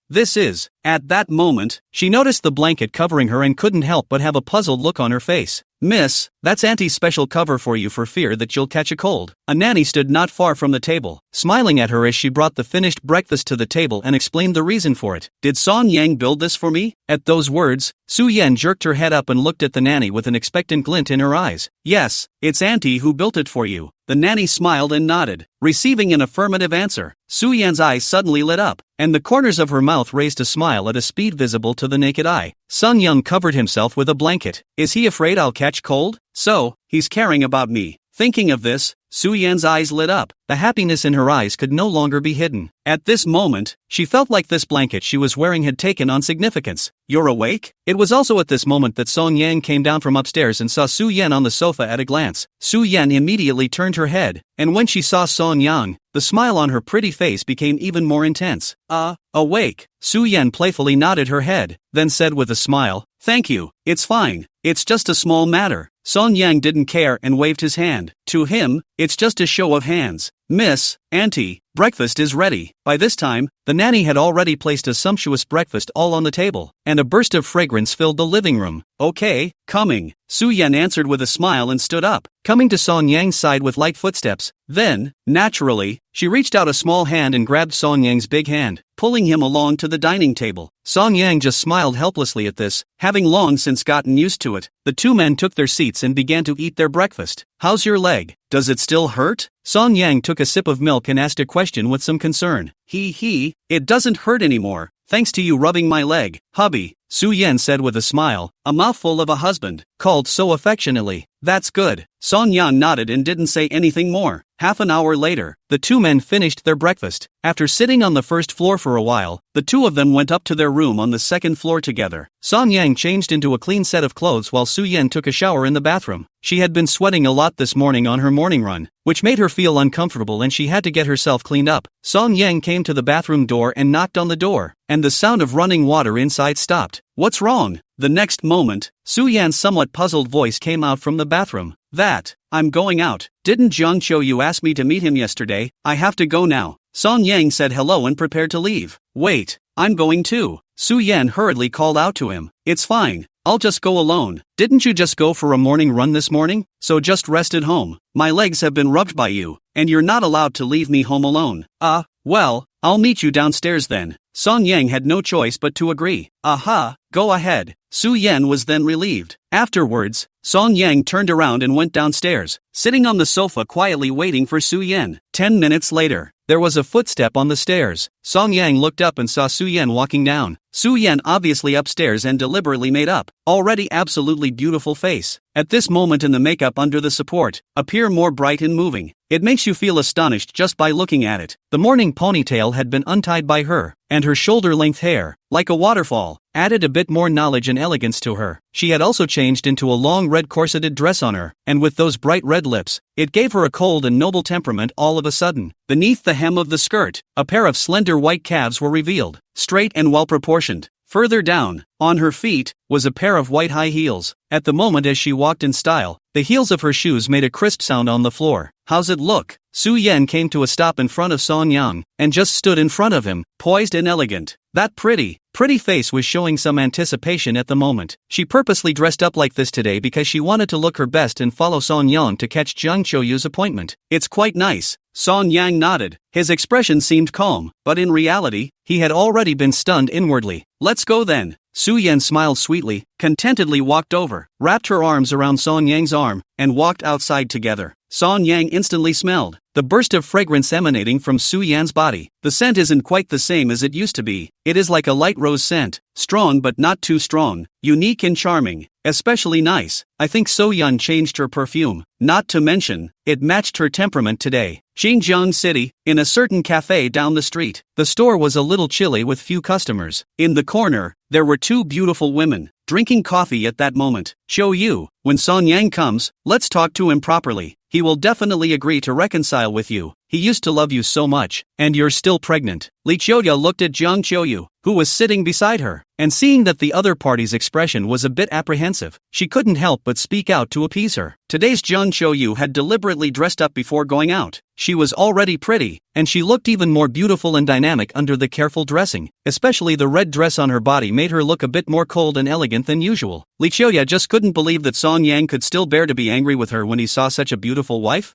This is. At that moment, she noticed the blanket covering her and couldn't help but have a puzzled look on her face. Miss, that's Auntie's special cover for you for fear that you'll catch a cold. A nanny stood not far from the table, smiling at her as she brought the finished breakfast to the table and explained the reason for it. Did Song Yang build this for me? At those words, Su Yan jerked her head up and looked at the nanny with an expectant glint in her eyes. Yes, it's Auntie who built it for you. The nanny smiled and nodded, receiving an affirmative answer. Su Yan's eyes suddenly lit up, and the corners of her mouth raised a smile at a speed visible to the naked eye. Sun Young covered himself with a blanket. Is he afraid I'll catch cold? So, he's caring about me. Thinking of this, Su Yan's eyes lit up. The happiness in her eyes could no longer be hidden. At this moment, she felt like this blanket she was wearing had taken on significance. You're awake? It was also at this moment that Song Yang came down from upstairs and saw Su Yan on the sofa at a glance. Su Yan immediately turned her head, and when she saw Song Yang, the smile on her pretty face became even more intense. Awake? Su Yan playfully nodded her head, then said with a smile, thank you, it's fine, it's just a small matter. Song Yang didn't care and waved his hand. To him, it's just a show of hands. Miss, Auntie, breakfast is ready. By this time, the nanny had already placed a sumptuous breakfast all on the table, and a burst of fragrance filled the living room. Okay, coming. Su Yan answered with a smile and stood up, coming to Song Yang's side with light footsteps. Then, naturally, she reached out a small hand and grabbed Song Yang's big hand, pulling him along to the dining table. Song Yang just smiled helplessly at this, having long since gotten used to it. The two men took their seats and began to eat their breakfast. How's your leg? Does it still hurt? Song Yang took a sip of milk and asked a question with some concern. It doesn't hurt anymore, thanks to you rubbing my leg, hubby, Su Yan said with a smile, a mouthful of a husband, called so affectionately. That's good. Song Yang nodded and didn't say anything more. Half an hour later, the two men finished their breakfast. After sitting on the first floor for a while, the two of them went up to their room on the second floor together. Song Yang changed into a clean set of clothes while Su Yan took a shower in the bathroom. She had been sweating a lot this morning on her morning run, which made her feel uncomfortable and she had to get herself cleaned up. Song Yang came to the bathroom door and knocked on the door, and the sound of running water inside stopped. What's wrong? The next moment, Su Yan's somewhat puzzled voice came out from the bathroom. I'm going out. Didn't Jiang Qiuyu ask me to meet him yesterday? I have to go now. Song Yang said hello and prepared to leave. Wait, I'm going too. Su Yan hurriedly called out to him. It's fine, I'll just go alone. Didn't you just go for a morning run this morning? So just rest at home. My legs have been rubbed by you, and you're not allowed to leave me home alone. Well, I'll meet you downstairs then. Song Yang had no choice but to agree. Go ahead. Su Yan was then relieved. Afterwards, Song Yang turned around and went downstairs, sitting on the sofa quietly waiting for Su Yan. 10 minutes later, there was a footstep on the stairs. Song Yang looked up and saw Su Yan walking down. Su Yan obviously upstairs and deliberately made up, already absolutely beautiful face. At this moment in the makeup under the support, appear more bright and moving. It makes you feel astonished just by looking at it. The morning ponytail had been untied by her, and her shoulder-length hair, like a waterfall, added a bit more knowledge and elegance to her. She had also changed into a long red corseted dress on her, and with those bright red lips, it gave her a cold and noble temperament all of a sudden. Beneath the hem of the skirt, a pair of slender white calves were revealed, straight and well-proportioned. Further down, on her feet, was a pair of white high heels. At the moment as she walked in style, the heels of her shoes made a crisp sound on the floor. How's it look? Su Yan came to a stop in front of Song Yang, and just stood in front of him, poised and elegant. That pretty face was showing some anticipation at the moment. She purposely dressed up like this today because she wanted to look her best and follow Song Yang to catch Jiang Qiuyu's appointment. It's quite nice. Song Yang nodded. His expression seemed calm, but in reality, he had already been stunned inwardly. Let's go then. Su Yan smiled sweetly, contentedly walked over, wrapped her arms around Song Yang's arm, and walked outside together. Song Yang instantly smelled the burst of fragrance emanating from Su Yan's body. The scent isn't quite the same as it used to be. It is like a light rose scent, strong but not too strong, unique and charming, especially nice. I think So Yan changed her perfume, not to mention, it matched her temperament today. Xinjiang City, in a certain cafe down the street. The store was a little chilly with few customers. In the corner, there were two beautiful women, drinking coffee at that moment. Qiuyu, when Song Yang comes, let's talk to him properly. He will definitely agree to reconcile with you. He used to love you so much, and you're still pregnant. Li Qiuyu looked at Jiang Qiuyu, who was sitting beside her, and seeing that the other party's expression was a bit apprehensive, she couldn't help but speak out to appease her. Today's Jiang Qiuyu had deliberately dressed up before going out. She was already pretty, and she looked even more beautiful and dynamic under the careful dressing. Especially the red dress on her body made her look a bit more cold and elegant than usual. Li Qiuyu just couldn't believe that Song Yang could still bear to be angry with her when he saw such a beautiful wife.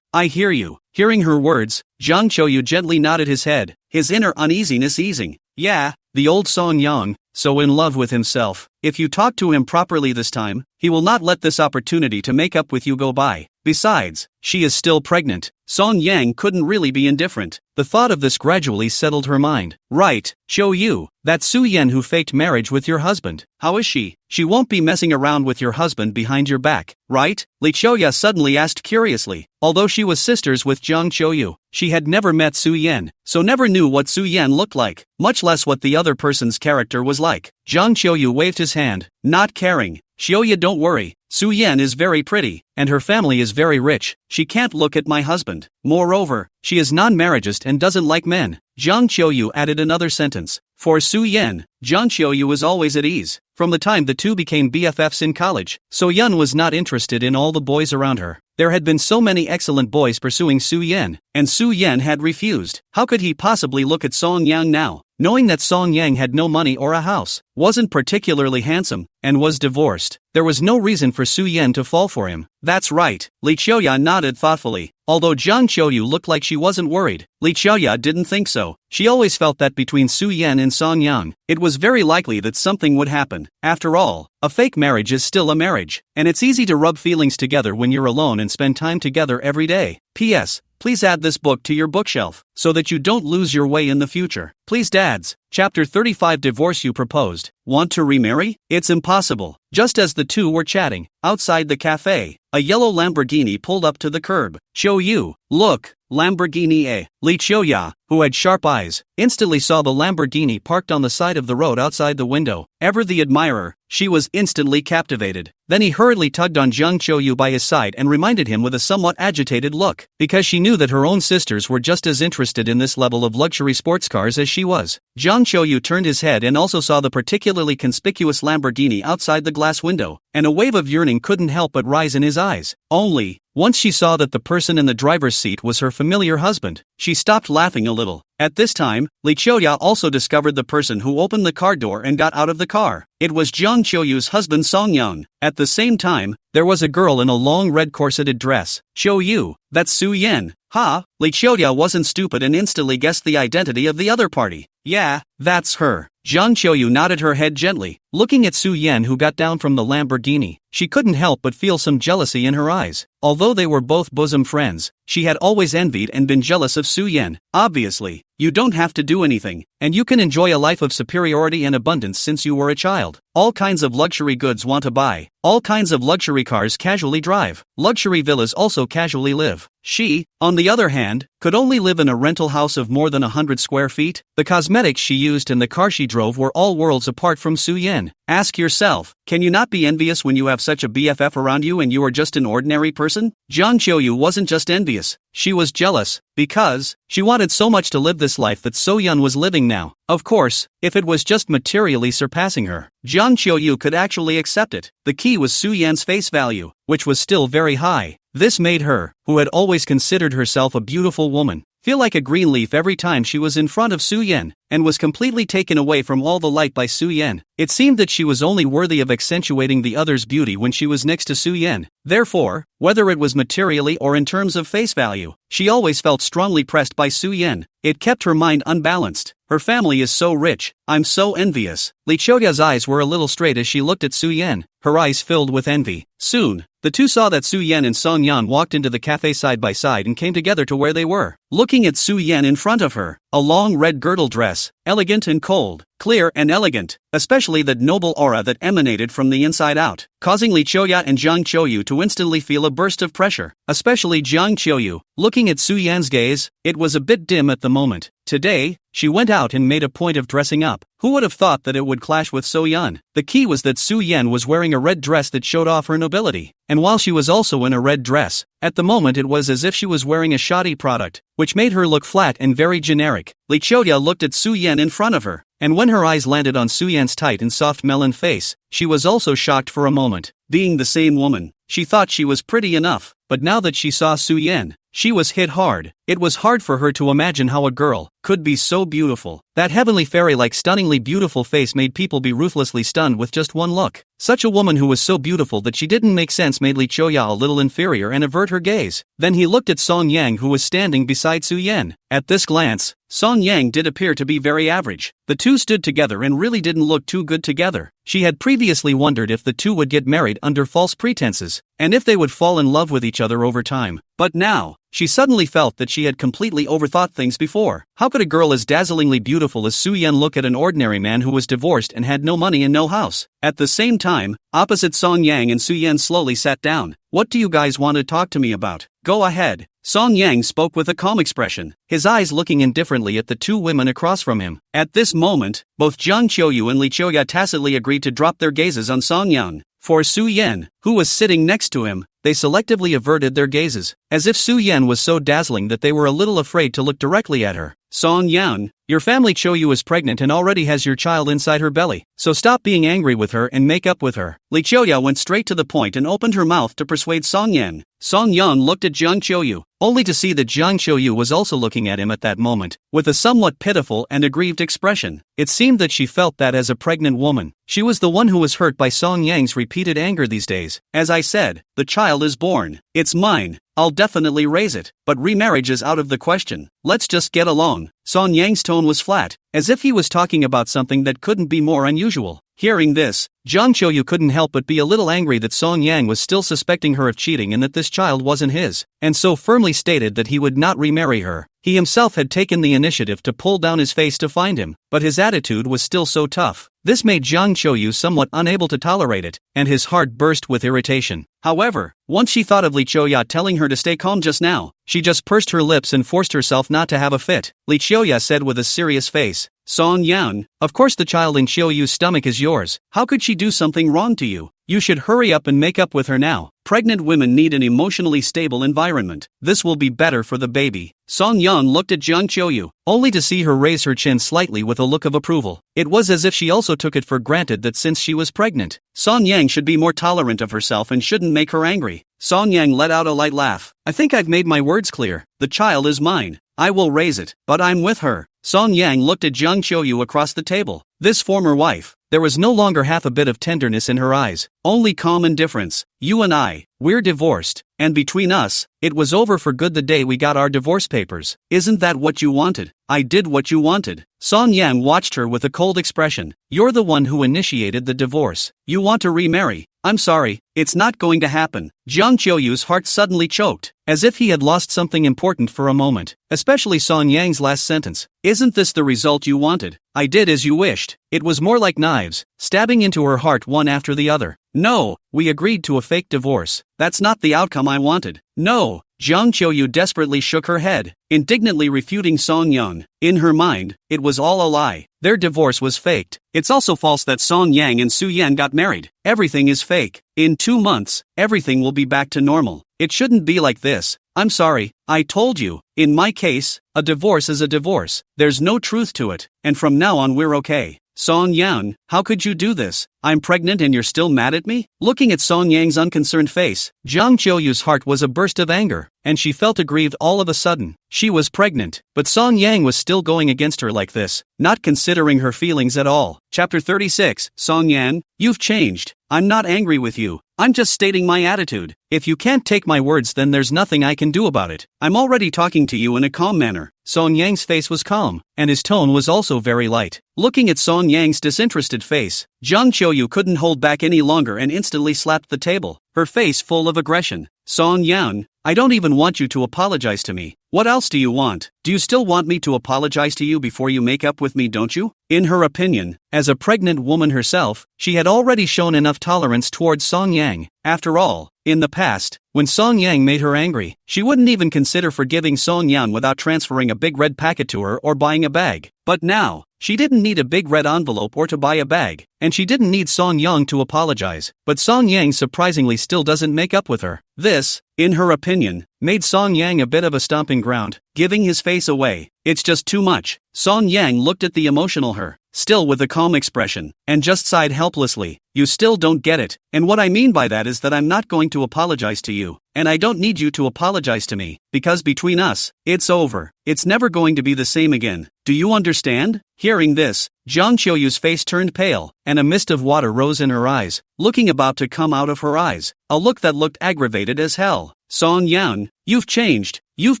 I hear you. Hearing her words, Jiang Qiuyu gently nodded his head, his inner uneasiness easing. Yeah, the old Song Yang, so in love with himself. If you talk to him properly this time, he will not let this opportunity to make up with you go by. Besides, she is still pregnant. Song Yang couldn't really be indifferent. The thought of this gradually settled her mind. Right, Qiuyu, that's Su Yan who faked marriage with your husband. How is she? She won't be messing around with your husband behind your back, right? Li Qiuyu suddenly asked curiously. Although she was sisters with Jiang Qiuyu, she had never met Su Yan, so never knew what Su Yan looked like, much less what the other person's character was like. Jiang Qiuyu waved his hand, not caring. Qiuyu, don't worry. Su Yan is very pretty, and her family is very rich. She can't look at my husband. Moreover, she is non-marriageist and doesn't like men. Jiang Qiuyu added another sentence. For Su Yan, Jiang Qiuyu was always at ease. From the time the two became BFFs in college, Su Yan was not interested in all the boys around her. There had been so many excellent boys pursuing Su Yan, and Su Yan had refused. How could he possibly look at Song Yang now, knowing that Song Yang had no money or a house, wasn't particularly handsome, and was divorced? There was no reason for Su Yan to fall for him. That's right, Li Qiuyu nodded thoughtfully. Although Jiang Qiuyu looked like she wasn't worried, Li Qiuyu didn't think so. She always felt that between Su Yan and Song Yang, it was very likely that something would happen. After all, a fake marriage is still a marriage, and it's easy to rub feelings together when you're alone and spend time together every day. P.S. Please add this book to your bookshelf, so that you don't lose your way in the future. Please dads. Chapter 35 Divorce You proposed. Want to remarry? It's impossible. Just as the two were chatting, outside the cafe, a yellow Lamborghini pulled up to the curb. Qiuyu, look, Lamborghini. Li Qiuyu, who had sharp eyes, instantly saw the Lamborghini parked on the side of the road outside the window. Ever the admirer, she was instantly captivated. Then he hurriedly tugged on Jiang Qiuyu by his side and reminded him with a somewhat agitated look, because she knew that her own sisters were just as interested in this level of luxury sports cars as she was. Jiang Qiuyu turned his head and also saw the particularly conspicuous Lamborghini outside the glass window, and a wave of yearning couldn't help but rise in his eyes. Only, once she saw that the person in the driver's seat was her familiar husband, she stopped laughing a little. At this time, Li Qiuyu also discovered the person who opened the car door and got out of the car. It was Jiang Qiuyu's husband Song Yang. At the same time, there was a girl in a long red corseted dress. Qiuyu, that's Su Yan. Ha! Li Qiuyu wasn't stupid and instantly guessed the identity of the other party. Yeah, that's her. Jiang Qiuyu nodded her head gently, looking at Su Yan who got down from the Lamborghini. She couldn't help but feel some jealousy in her eyes. Although they were both bosom friends, she had always envied and been jealous of Su Yan. Obviously, you don't have to do anything, and you can enjoy a life of superiority and abundance since you were a child. All kinds of luxury goods want to buy. All kinds of luxury cars casually drive. Luxury villas also casually live. She, on the other hand, could only live in a rental house of more than 100 square feet. The cosmetics she used and the car she drove were all worlds apart from Su Yan. Ask yourself, can you not be envious when you have such a BFF around you and you are just an ordinary person? Jiang Qiuyu wasn't just envious. She was jealous, because she wanted so much to live this life that So Yun was living now. Of course, if it was just materially surpassing her, Jiang Qiuyu could actually accept it. The key was Su Yan's face value, which was still very high. This made her, who had always considered herself a beautiful woman, feel like a green leaf every time she was in front of Su Yan, and was completely taken away from all the light by Su Yan. It seemed that she was only worthy of accentuating the other's beauty when she was next to Su Yan. Therefore, whether it was materially or in terms of face value, she always felt strongly pressed by Su Yan. It kept her mind unbalanced. Her family is so rich, I'm so envious. Li Qiuyu's eyes were a little straight as she looked at Su Yan, her eyes filled with envy. Soon, the two saw that Su Yan and Song Yan walked into the cafe side by side and came together to where they were. Looking at Su Yan in front of her, a long red girdle dress, elegant and cold, clear and elegant, especially that noble aura that emanated from the inside out, causing Li Qiuyu and Jiang Qiuyu to instantly feel a burst of pressure. Especially Jiang Qiuyu, looking at Su Yan's gaze, it was a bit dim at the moment. Today, she went out and made a point of dressing up. Who would have thought that it would clash with So Yun? The key was that Su Yan was wearing a red dress that showed off her nobility. And while she was also in a red dress, at the moment it was as if she was wearing a shoddy product, which made her look flat and very generic. Li Qiuyu looked at Su Yan in front of her, and when her eyes landed on Su Yan's tight and soft melon face, she was also shocked for a moment. Being the same woman, she thought she was pretty enough, but now that she saw Su Yan, she was hit hard. It was hard for her to imagine how a girl could be so beautiful. That heavenly fairy-like stunningly beautiful face made people be ruthlessly stunned with just one look. Such a woman who was so beautiful that she didn't make sense made Li Qiuyu a little inferior and avert her gaze. Then he looked at Song Yang, who was standing beside Su Yan. At this glance, Song Yang did appear to be very average. The two stood together and really didn't look too good together. She had previously wondered if the two would get married under false pretenses, and if they would fall in love with each other over time. But now, she suddenly felt that she had completely overthought things before. How could a girl as dazzlingly beautiful as Su Yan look at an ordinary man who was divorced and had no money and no house? At the same time, opposite Song Yang and Su Yan slowly sat down. What do you guys want to talk to me about? Go ahead. Song Yang spoke with a calm expression, his eyes looking indifferently at the two women across from him. At this moment, both Jiang Qiuyu and Li Qiuyu tacitly agreed to drop their gazes on Song Yang. For Su Yan, who was sitting next to him, they selectively averted their gazes, as if Su Yan was so dazzling that they were a little afraid to look directly at her. Song Yan, your family Qiuyu is pregnant and already has your child inside her belly, so stop being angry with her and make up with her. Li Qiuyu went straight to the point and opened her mouth to persuade Song Yan. Song Yan looked at Jiang Qiuyu, only to see that Jiang Qiuyu was also looking at him at that moment, with a somewhat pitiful and aggrieved expression. It seemed that she felt that as a pregnant woman, she was the one who was hurt by Song Yang's repeated anger these days. As I said, the child is born. It's mine. I'll definitely raise it, but remarriage is out of the question. Let's just get along. Song Yang's tone was flat, as if he was talking about something that couldn't be more unusual. Hearing this, Jiang Qiuyu couldn't help but be a little angry that Song Yang was still suspecting her of cheating and that this child wasn't his, and so firmly stated that he would not remarry her. He himself had taken the initiative to pull down his face to find him, but his attitude was still so tough. This made Jiang Qiuyu somewhat unable to tolerate it, and his heart burst with irritation. However, once she thought of Li Qiuyu telling her to stay calm just now, she just pursed her lips and forced herself not to have a fit. Li Qiuyu said with a serious face, Song Yan, of course the child in Qiuyu's stomach is yours. How could she do something wrong to you? You should hurry up and make up with her now. Pregnant women need an emotionally stable environment. This will be better for the baby. Song Yan looked at Jiang Qiuyu, only to see her raise her chin slightly with a look of approval. It was as if she also took it for granted that since she was pregnant, Song Yang should be more tolerant of herself and shouldn't make her angry. Song Yang let out a light laugh. I think I've made my words clear. The child is mine. I will raise it, but I'm with her. Song Yang looked at Jiang Qiuyu across the table. This former wife, there was no longer half a bit of tenderness in her eyes, only calm indifference. You and I, we're divorced, and between us, it was over for good the day we got our divorce papers. Isn't that what you wanted? I did what you wanted. Song Yang watched her with a cold expression. You're the one who initiated the divorce. You want to remarry. I'm sorry, it's not going to happen. Jiang Qiuyu's heart suddenly choked, as if he had lost something important for a moment, especially Song Yang's last sentence. Isn't this the result you wanted? I did as you wished. It was more like knives, stabbing into her heart one after the other. No, we agreed to a fake divorce. That's not the outcome I wanted. No. Jiang Qiuyu desperately shook her head, indignantly refuting Song Yang. In her mind, it was all a lie. Their divorce was faked. It's also false that Song Yang and Su Yan got married. Everything is fake. In 2 months, everything will be back to normal. It shouldn't be like this. I'm sorry, I told you. In my case, a divorce is a divorce. There's no truth to it, and from now on we're okay. Song Yang, how could you do this? I'm pregnant and you're still mad at me? Looking at Song Yang's unconcerned face, Jiang Qiuyu's heart was a burst of anger, and she felt aggrieved all of a sudden. She was pregnant, but Song Yang was still going against her like this, not considering her feelings at all. Chapter 36, Song Yan, you've changed. I'm not angry with you. I'm just stating my attitude. If you can't take my words, then there's nothing I can do about it. I'm already talking to you in a calm manner. Song Yang's face was calm, and his tone was also very light. Looking at Song Yang's disinterested face, Jiang Qiuyu couldn't hold back any longer and instantly slapped the table, her face full of aggression. Song Yan, I don't even want you to apologize to me. What else do you want? Do you still want me to apologize to you before you make up with me, don't you? In her opinion, as a pregnant woman herself, she had already shown enough tolerance towards Song Yang. After all, In the past, when Song Yang made her angry, she wouldn't even consider forgiving Song Yan without transferring a big red packet to her or buying a bag. But now, she didn't need a big red envelope or to buy a bag, and she didn't need Song Yang to apologize. But Song Yang surprisingly still doesn't make up with her. This, in her opinion, made Song Yang a bit of a stomping ground, giving his face away. It's just too much. Song Yang looked at the emotional her, still with a calm expression, and just sighed helplessly. You still don't get it, and what I mean by that is that I'm not going to apologize to you, and I don't need you to apologize to me, because between us, it's over. It's never going to be the same again. Do you understand? Hearing this, Jiang Qiuyu's face turned pale, and a mist of water rose in her eyes, looking about to come out of her eyes, a look that looked aggravated as hell. Song Yan, you've changed. You've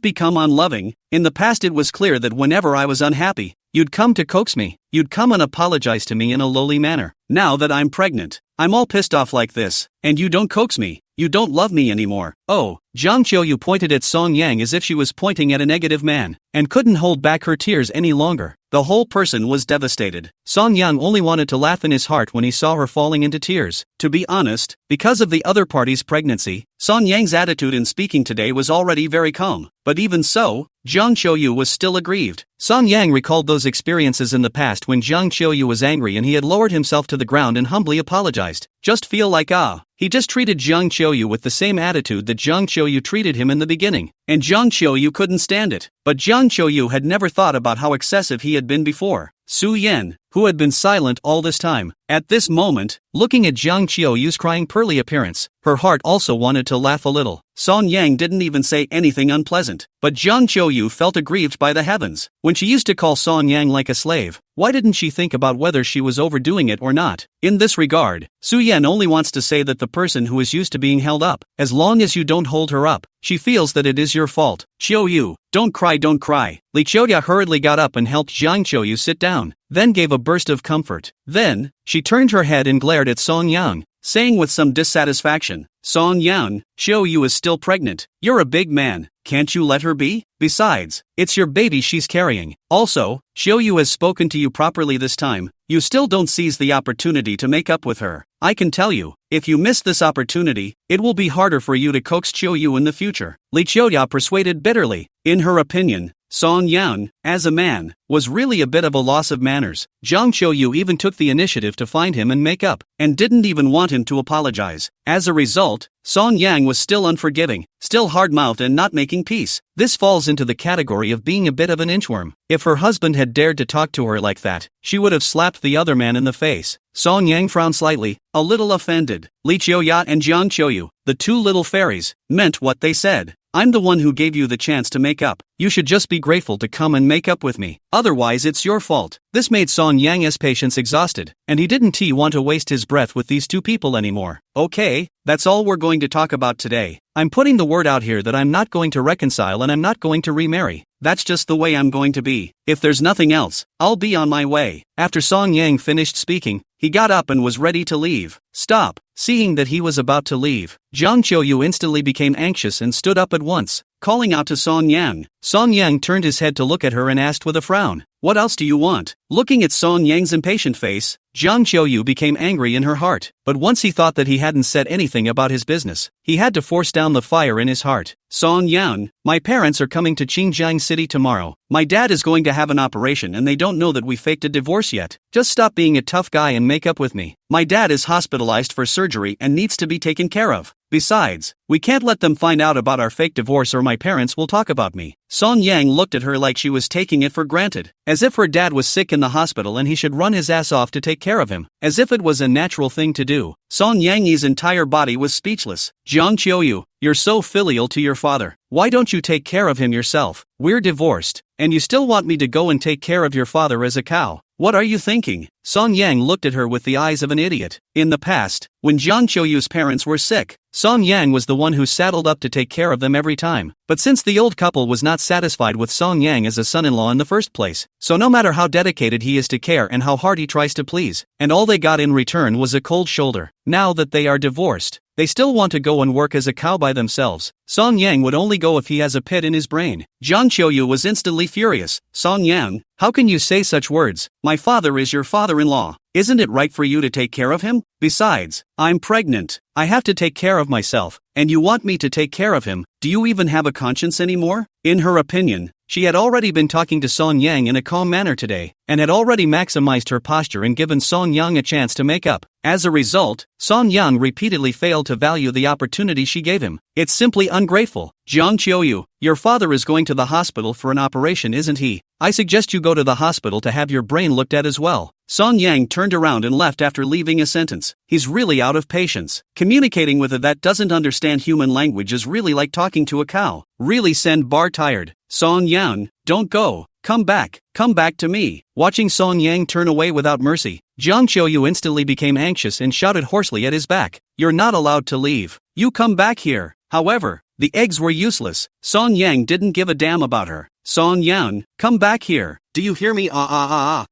become unloving. In the past it was clear that whenever I was unhappy, you'd come to coax me. You'd come and apologize to me in a lowly manner. Now that I'm pregnant, I'm all pissed off like this, and you don't coax me. You don't love me anymore. Oh, Jiang Qiuyu pointed at Song Yang as if she was pointing at a negative man, and couldn't hold back her tears any longer. The whole person was devastated. Song Yang only wanted to laugh in his heart when he saw her falling into tears. To be honest, because of the other party's pregnancy, Song Yang's attitude in speaking today was already very calm. But even so, Jiang Qiuyu was still aggrieved. Song Yang recalled those experiences in the past when Jiang Qiuyu was angry and he had lowered himself to the ground and humbly apologized. Just feel like he just treated Jiang Qiuyu with the same attitude that Jiang Qiuyu treated him in the beginning. And Jiang Qiuyu couldn't stand it. But Jiang Qiuyu had never thought about how excessive he had been before. Su Yan, who had been silent all this time, at this moment, looking at Jiang Qiuyu's crying pearly appearance, her heart also wanted to laugh a little. Song Yang didn't even say anything unpleasant, but Jiang Qiuyu felt aggrieved by the heavens. When she used to call Song Yang like a slave, why didn't she think about whether she was overdoing it or not? In this regard, Su Yan only wants to say that the person who is used to being held up, as long as you don't hold her up, she feels that it is your fault. Qiuyu, don't cry, don't cry. Li Qiuya hurriedly got up and helped Jiang Qiuyu sit down, then gave a burst of comfort. Then, she turned her head and glared at Song Yang, saying with some dissatisfaction, Song Yang, Qiuyu is still pregnant. You're a big man, can't you let her be? Besides, it's your baby she's carrying. Also, Qiuyu has spoken to you properly this time. You still don't seize the opportunity to make up with her. I can tell you, if you miss this opportunity, it will be harder for you to coax Qiuyu in the future. Li Qiuya persuaded bitterly. In her opinion, Song Yan, as a man, was really a bit of a loss of manners. Jiang Qiuyu even took the initiative to find him and make up, and didn't even want him to apologize. As a result, Song Yang was still unforgiving, still hard-mouthed and not making peace. This falls into the category of being a bit of an inchworm. If her husband had dared to talk to her like that, she would have slapped the other man in the face. Song Yang frowned slightly, a little offended. Li Qiuya and Jiang Qiuyu, the two little fairies, meant what they said. I'm the one who gave you the chance to make up. You should just be grateful to come and make up with me. Otherwise it's your fault. This made Song Yang's patience exhausted, and he didn't want to waste his breath with these two people anymore. Okay, that's all we're going to talk about today. I'm putting the word out here that I'm not going to reconcile and I'm not going to remarry. That's just the way I'm going to be. If there's nothing else, I'll be on my way. After Song Yang finished speaking, he got up and was ready to leave. Stop. Seeing that he was about to leave, Jiang Qiuyu instantly became anxious and stood up at once, calling out to Song Yang. Song Yang turned his head to look at her and asked with a frown, "What else do you want?" Looking at Song Yang's impatient face, Jiang Qiuyu became angry in her heart, but once he thought that he hadn't said anything about his business, he had to force down the fire in his heart. Song Yang, my parents are coming to Qinjiang City tomorrow. My dad is going to have an operation and they don't know that we faked a divorce yet. Just stop being a tough guy and make up with me. My dad is hospitalized for surgery and needs to be taken care of. Besides, we can't let them find out about our fake divorce or my parents will talk about me. Song Yang looked at her like she was taking it for granted, as if her dad was sick in the hospital and he should run his ass off to take care of him, as if it was a natural thing to do. Song Yang's entire body was speechless. Jiang Qiuyu, you're so filial to your father. Why don't you take care of him yourself? We're divorced, and you still want me to go and take care of your father as a cow? What are you thinking? Song Yang looked at her with the eyes of an idiot. In the past, when Jiang Qiuyu's parents were sick, Song Yang was the one who saddled up to take care of them every time. But since the old couple was not satisfied with Song Yang as a son-in-law in the first place, so no matter how dedicated he is to care and how hard he tries to please, and all they got in return was a cold shoulder. Now that they are divorced, they still want to go and work as a cow by themselves. Song Yang would only go if he has a pit in his brain. Jiang Qiuyu was instantly furious. Song Yang, how can you say such words? My father is your father-in-law. Isn't it right for you to take care of him? Besides, I'm pregnant. I have to take care of myself. and you want me to take care of him. Do you even have a conscience anymore? In her opinion, she had already been talking to Song Yang in a calm manner today, and had already maximized her posture and given Song Yang a chance to make up. As a result, Song Yang repeatedly failed to value the opportunity she gave him. It's simply ungrateful. Jiang Qiuyu, your father is going to the hospital for an operation, isn't he? I suggest you go to the hospital to have your brain looked at as well. Song Yang turned around and left after leaving a sentence. He's really out of patience. Communicating with a that doesn't understand human language is really like talking to a cow. Really send bar tired. Song Yang, don't go. Come back to me. Watching Song Yang turn away without mercy, Jiang Qiuyu instantly became anxious and shouted hoarsely at his back. You're not allowed to leave. You come back here. However, the eggs were useless. Song Yang didn't give a damn about her. Song Yang, come back here. Do you hear me?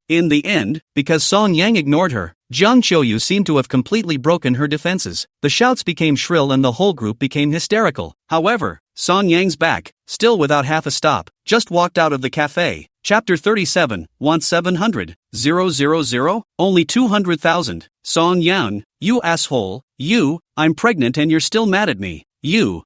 In the end, because Song Yang ignored her, Jiang Qiuyu seemed to have completely broken her defenses. The shouts became shrill and the whole group became hysterical. However, Song Yang's back, still without half a stop, just walked out of the cafe. Chapter 37, want 700, 000, only 200,000. Song Yang, you asshole, you, I'm pregnant and you're still mad at me. You,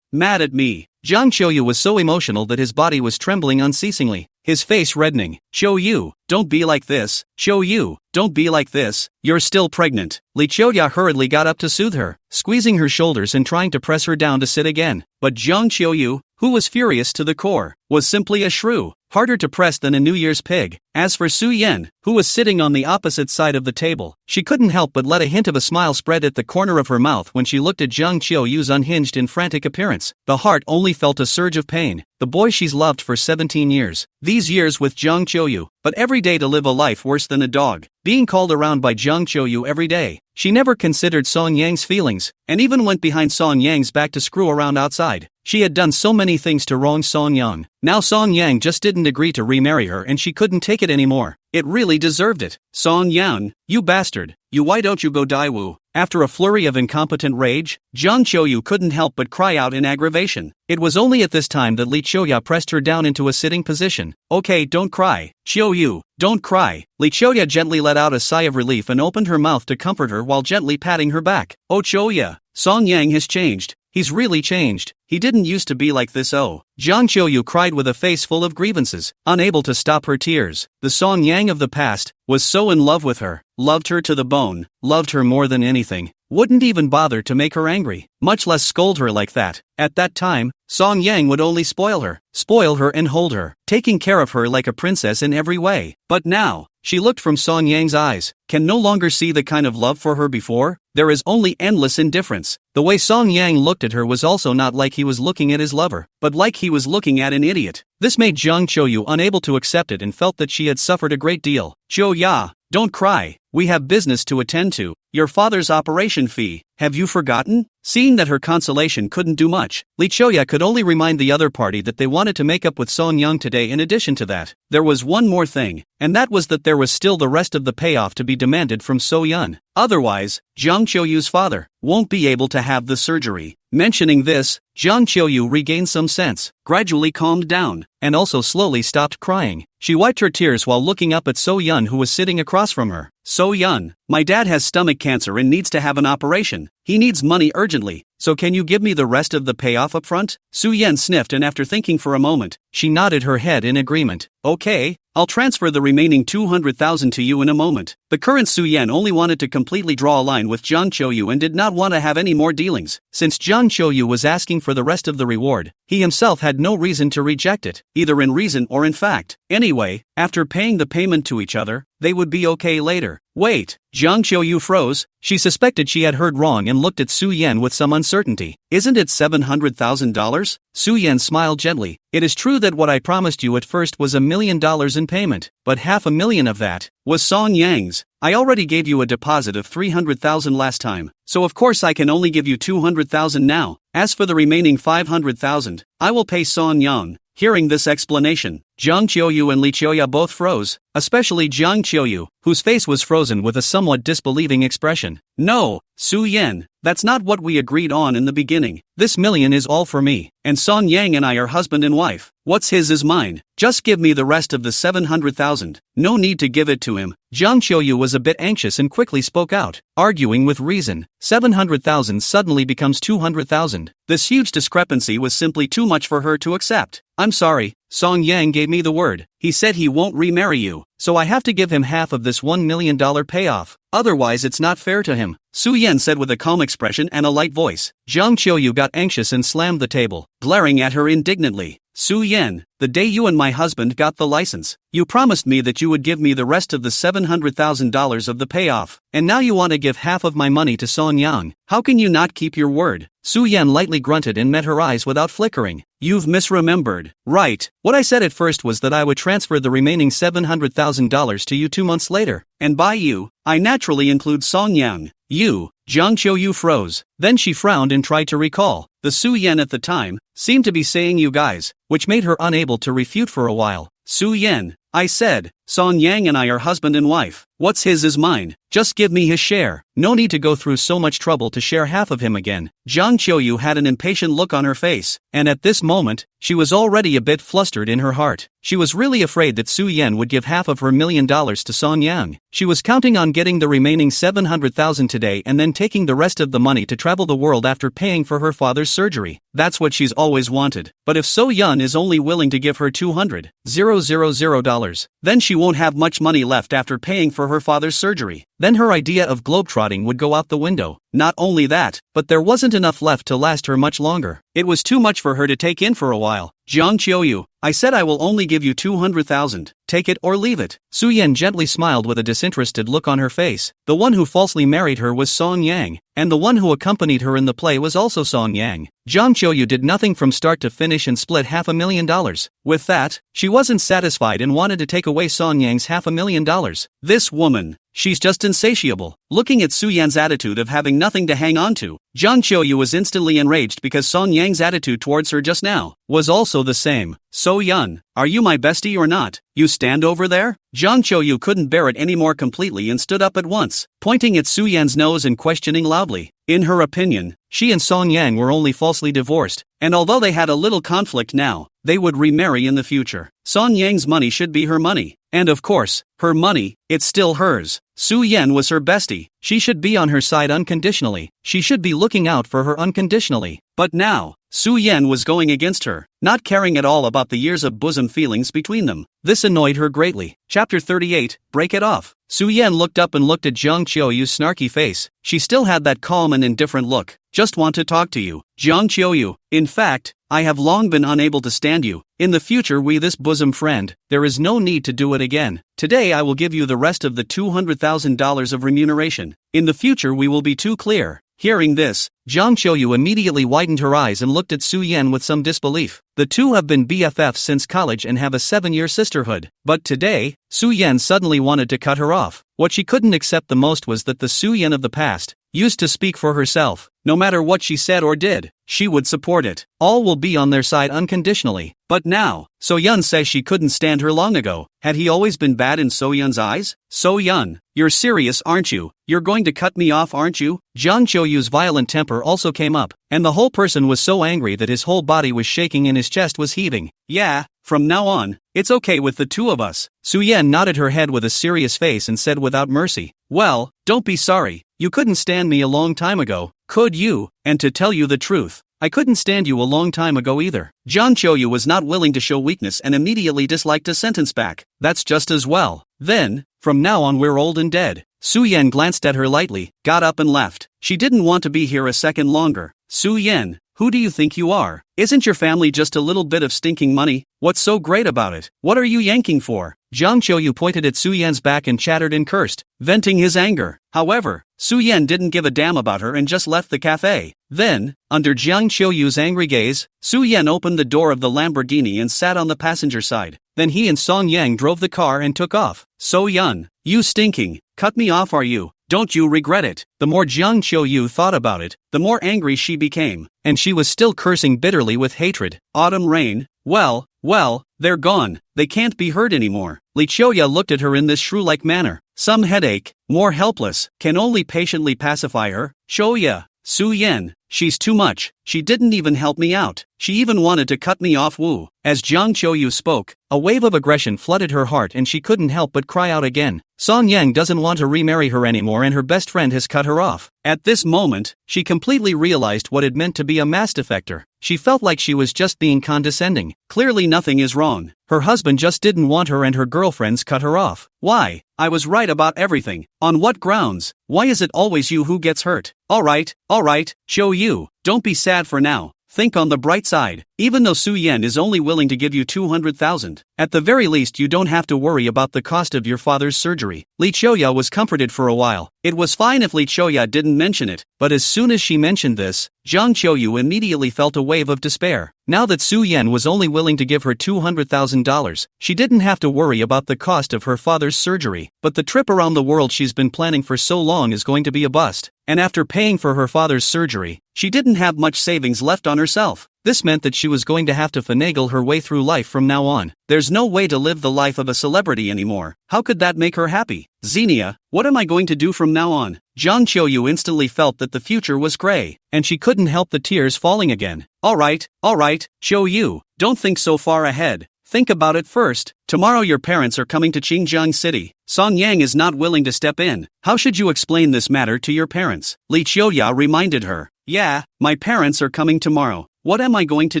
mad at me. Jiang Qiuyu was so emotional that his body was trembling unceasingly, his face reddening. Qiuyu, don't be like this. Qiuyu, don't be like this. You're still pregnant. Li Qiuya hurriedly got up to soothe her, squeezing her shoulders and trying to press her down to sit again. But Jiang Qiuyu, who was furious to the core, was simply a shrew, harder to press than a New Year's pig. As for Su Yan, who was sitting on the opposite side of the table, she couldn't help but let a hint of a smile spread at the corner of her mouth when she looked at Jiang Qiuyu's unhinged and frantic appearance. The heart only felt a surge of pain. The boy she's loved for 17 years. These years with Jiang Qiuyu, but every day to live a life worse than a dog. Being called around by Jiang Qiuyu every day. She never considered Song Yang's feelings, and even went behind Song Yang's back to screw around outside. She had done so many things to wrong Song Yang. Now Song Yang just didn't agree to remarry her and she couldn't take it anymore. It really deserved it. Song Yang, you bastard. You, why don't you go die, Wu? After a flurry of incompetent rage, Jiang Qiuyu couldn't help but cry out in aggravation. It was only at this time that Li Qiuya pressed her down into a sitting position. Okay, don't cry. Qiuyu, don't cry. Li Qiuya gently let out a sigh of relief and opened her mouth to comfort her while gently patting her back. Oh Qiuya, Song Yang has changed. He's really changed. He didn't used to be like this. Oh. Jiang Qiuyu cried with a face full of grievances, unable to stop her tears. The Song Yang of the past was so in love with her, loved her to the bone, loved her more than anything, wouldn't even bother to make her angry, much less scold her like that. At that time, Song Yang would only spoil her and hold her, taking care of her like a princess in every way. But now, she looked from Song Yang's eyes, can no longer see the kind of love for her before. There is only endless indifference. The way Song Yang looked at her was also not like he was looking at his lover, but like he was looking at an idiot. This made Jiang Qiuyu unable to accept it and felt that she had suffered a great deal. Qiuya, don't cry. We have business to attend to. Your father's operation fee. Have you forgotten? Seeing that her consolation couldn't do much, Li Qiuya could only remind the other party that they wanted to make up with Song Yang today. In addition to that, there was one more thing, and that was that there was still the rest of the payoff to be demanded from So Yun. Otherwise, Jiang Qiuyu's father won't be able to have the surgery. Mentioning this, Jiang Qiuyu regained some sense, gradually calmed down, and also slowly stopped crying. She wiped her tears while looking up at So Yun, who was sitting across from her. So Yun, my dad has stomach cancer and needs to have an operation. He needs money urgently, so can you give me the rest of the payoff up front? Su Yan sniffed, and after thinking for a moment, she nodded her head in agreement. Okay, I'll transfer the remaining 200,000 to you in a moment. The current Su Yan only wanted to completely draw a line with Jiang Qiuyu and did not want to have any more dealings. Since Jiang Qiuyu was asking for the rest of the reward, he himself had no reason to reject it, either in reason or in fact. Anyway, after paying the payment to each other, they would be okay later. Wait, Jiang Qiuyu froze. She suspected she had heard wrong and looked at Su Yan with some uncertainty. Isn't it $700,000? Su Yan smiled gently. It is true that what I promised you at first was $1 million in payment, but $500,000 of that was Song Yang's. I already gave you a deposit of 300,000 last time, so of course I can only give you 200,000 now. As for the remaining 500,000, I will pay Song Yang. Hearing this explanation, Jiang Qiuyu and Li Qiuya both froze, especially Jiang Qiuyu, whose face was frozen with a somewhat disbelieving expression. No, Su Yan, that's not what we agreed on in the beginning. This million is all for me, and Song Yang and I are husband and wife. What's his is mine. Just give me the rest of the 700,000. No need to give it to him. Jiang Qiuyu was a bit anxious and quickly spoke out, arguing with reason. 700,000 suddenly becomes 200,000. This huge discrepancy was simply too much for her to accept. I'm sorry, Song Yang gave me the word. He said he won't remarry you, so I have to give him half of this $1 million payoff. Otherwise it's not fair to him, Su Yan said with a calm expression and a light voice. Jiang Qiuyu got anxious and slammed the table, glaring at her indignantly. Su Yan, the day you and my husband got the license, you promised me that you would give me the rest of the $700,000 of the payoff, and now you want to give half of my money to Song Yang. How can you not keep your word? Su Yan lightly grunted and met her eyes without flickering. You've misremembered. Right, what I said at first was that I would transfer the remaining $700,000 to you 2 months later, and by you, I naturally include Song Yang. You, Jiang Qiuyu froze, then she frowned and tried to recall. The Su Yan at the time seemed to be saying you guys, which made her unable to refute for a while. Su Yan, I said, Song Yang and I are husband and wife. What's his is mine. Just give me his share. No need to go through so much trouble to share half of him again. Jiang Qiuyu had an impatient look on her face, and at this moment, she was already a bit flustered in her heart. She was really afraid that Su Yan would give half of her $1 million to Song Yang. She was counting on getting the remaining 700,000 today and then taking the rest of the money to travel the world after paying for her father's surgery. That's what she's always wanted. But if So Yun is only willing to give her $200,000, then she won't have much money left after paying for her father's surgery. Then her idea of globetrotting would go out the window. Not only that, but there wasn't enough left to last her much longer. It was too much for her to take in for a while. Jiang Qiuyu, I said I will only give you 200,000. Take it or leave it. Su Yan gently smiled with a disinterested look on her face. The one who falsely married her was Song Yang, and the one who accompanied her in the play was also Song Yang. Jiang Qiuyu did nothing from start to finish and split $500,000. With that, she wasn't satisfied and wanted to take away Song Yang's $500,000. This woman, she's just insatiable. Looking at Su Yan's attitude of having nothing to hang on to, Jiang Qiuyu was instantly enraged because Song Yang's attitude towards her just now was also the same. So Yun, are you my bestie or not? You stand over there? Jiang Qiuyu couldn't bear it anymore completely and stood up at once, pointing at Su Yan's nose and questioning loudly. In her opinion, she and Song Yang were only falsely divorced, and although they had a little conflict now, they would remarry in the future. Song Yang's money should be her money. And of course, her money, it's still hers. Su Yan was her bestie. She should be on her side unconditionally. She should be looking out for her unconditionally. But now, Su Yan was going against her, not caring at all about the years of bosom feelings between them. This annoyed her greatly. Chapter 38, Break It Off. Su Yan looked up and looked at Jiang Qiuyu's snarky face. She still had that calm and indifferent look. Just want to talk to you, Jiang Qiuyu. In fact, I have long been unable to stand you. In the future this bosom friend, there is no need to do it again. Today I will give you the rest of the $200,000 of remuneration. In the future we will be too clear. Hearing this, Jiang Qiuyu immediately widened her eyes and looked at Su Yan with some disbelief. The two have been BFFs since college and have a 7-year sisterhood. But today, Su Yan suddenly wanted to cut her off. What she couldn't accept the most was that the Su Yan of the past used to speak for herself. No matter what she said or did, she would support it. All will be on their side unconditionally. But now, So Yun says she couldn't stand her long ago. Had he always been bad in So Yun's eyes? So Yun, you're serious, aren't you? You're going to cut me off, aren't you? Jiang Qiuyu's violent temper also came up, and the whole person was so angry that his whole body was shaking and his chest was heaving. Yeah, from now on, it's okay with the two of us. Su Yan nodded her head with a serious face and said without mercy, well, don't be sorry. You couldn't stand me a long time ago, could you? And to tell you the truth, I couldn't stand you a long time ago either. Jiang Qiuyu was not willing to show weakness and immediately disliked a sentence back. That's just as well. Then, from now on we're old and dead. Su Yan glanced at her lightly, got up and left. She didn't want to be here a second longer. Su Yan, who do you think you are? Isn't your family just a little bit of stinking money? What's so great about it? What are you yanking for? Jiang Qiuyu pointed at Su Yan's back and chattered and cursed, venting his anger. However, Su Yan didn't give a damn about her and just left the cafe. Then, under Jiang Qiuyu's angry gaze, Su Yan opened the door of the Lamborghini and sat on the passenger side. Then he and Song Yang drove the car and took off. So Yun, you stinking, cut me off are you? Don't you regret it? The more Jiang Qiuyu thought about it, the more angry she became, and she was still cursing bitterly with hatred. Autumn rain, well, Well, they're gone. They can't be hurt anymore. Li Qiuyu looked at her in this shrew-like manner. Some headache, more helpless, can only patiently pacify her. Qiuyu, Su Yan, she's too much. She didn't even help me out. She even wanted to cut me off. Wu. As Jiang Qiuyu spoke, a wave of aggression flooded her heart and she couldn't help but cry out again. Song Yang doesn't want to remarry her anymore and her best friend has cut her off. At this moment, she completely realized what it meant to be a mass defector. She felt like she was just being condescending. Clearly nothing is wrong. Her husband just didn't want her and her girlfriends cut her off. Why? I was right about everything. On what grounds? Why is it always you who gets hurt? Alright, Qiuyu, don't be sad for now. Think on the bright side. Even though Su Yan is only willing to give you 200,000, at the very least you don't have to worry about the cost of your father's surgery. Li Qiuyu was comforted for a while. It was fine if Li Qiuyu didn't mention it, but as soon as she mentioned this, Jiang Qiuyu immediately felt a wave of despair. Now that Su Yan was only willing to give her $200,000, she didn't have to worry about the cost of her father's surgery. But the trip around the world she's been planning for so long is going to be a bust. And after paying for her father's surgery, she didn't have much savings left on herself. This meant that she was going to have to finagle her way through life from now on. There's no way to live the life of a celebrity anymore. How could that make her happy? Xenia, what am I going to do from now on? Jiang Qiuyu instantly felt that the future was gray, and she couldn't help the tears falling again. Alright, Qiuyu, don't think so far ahead. Think about it first. Tomorrow your parents are coming to Xinjiang City. Song Yang is not willing to step in. How should you explain this matter to your parents? Li Qiuyu reminded her. Yeah, my parents are coming tomorrow. What am I going to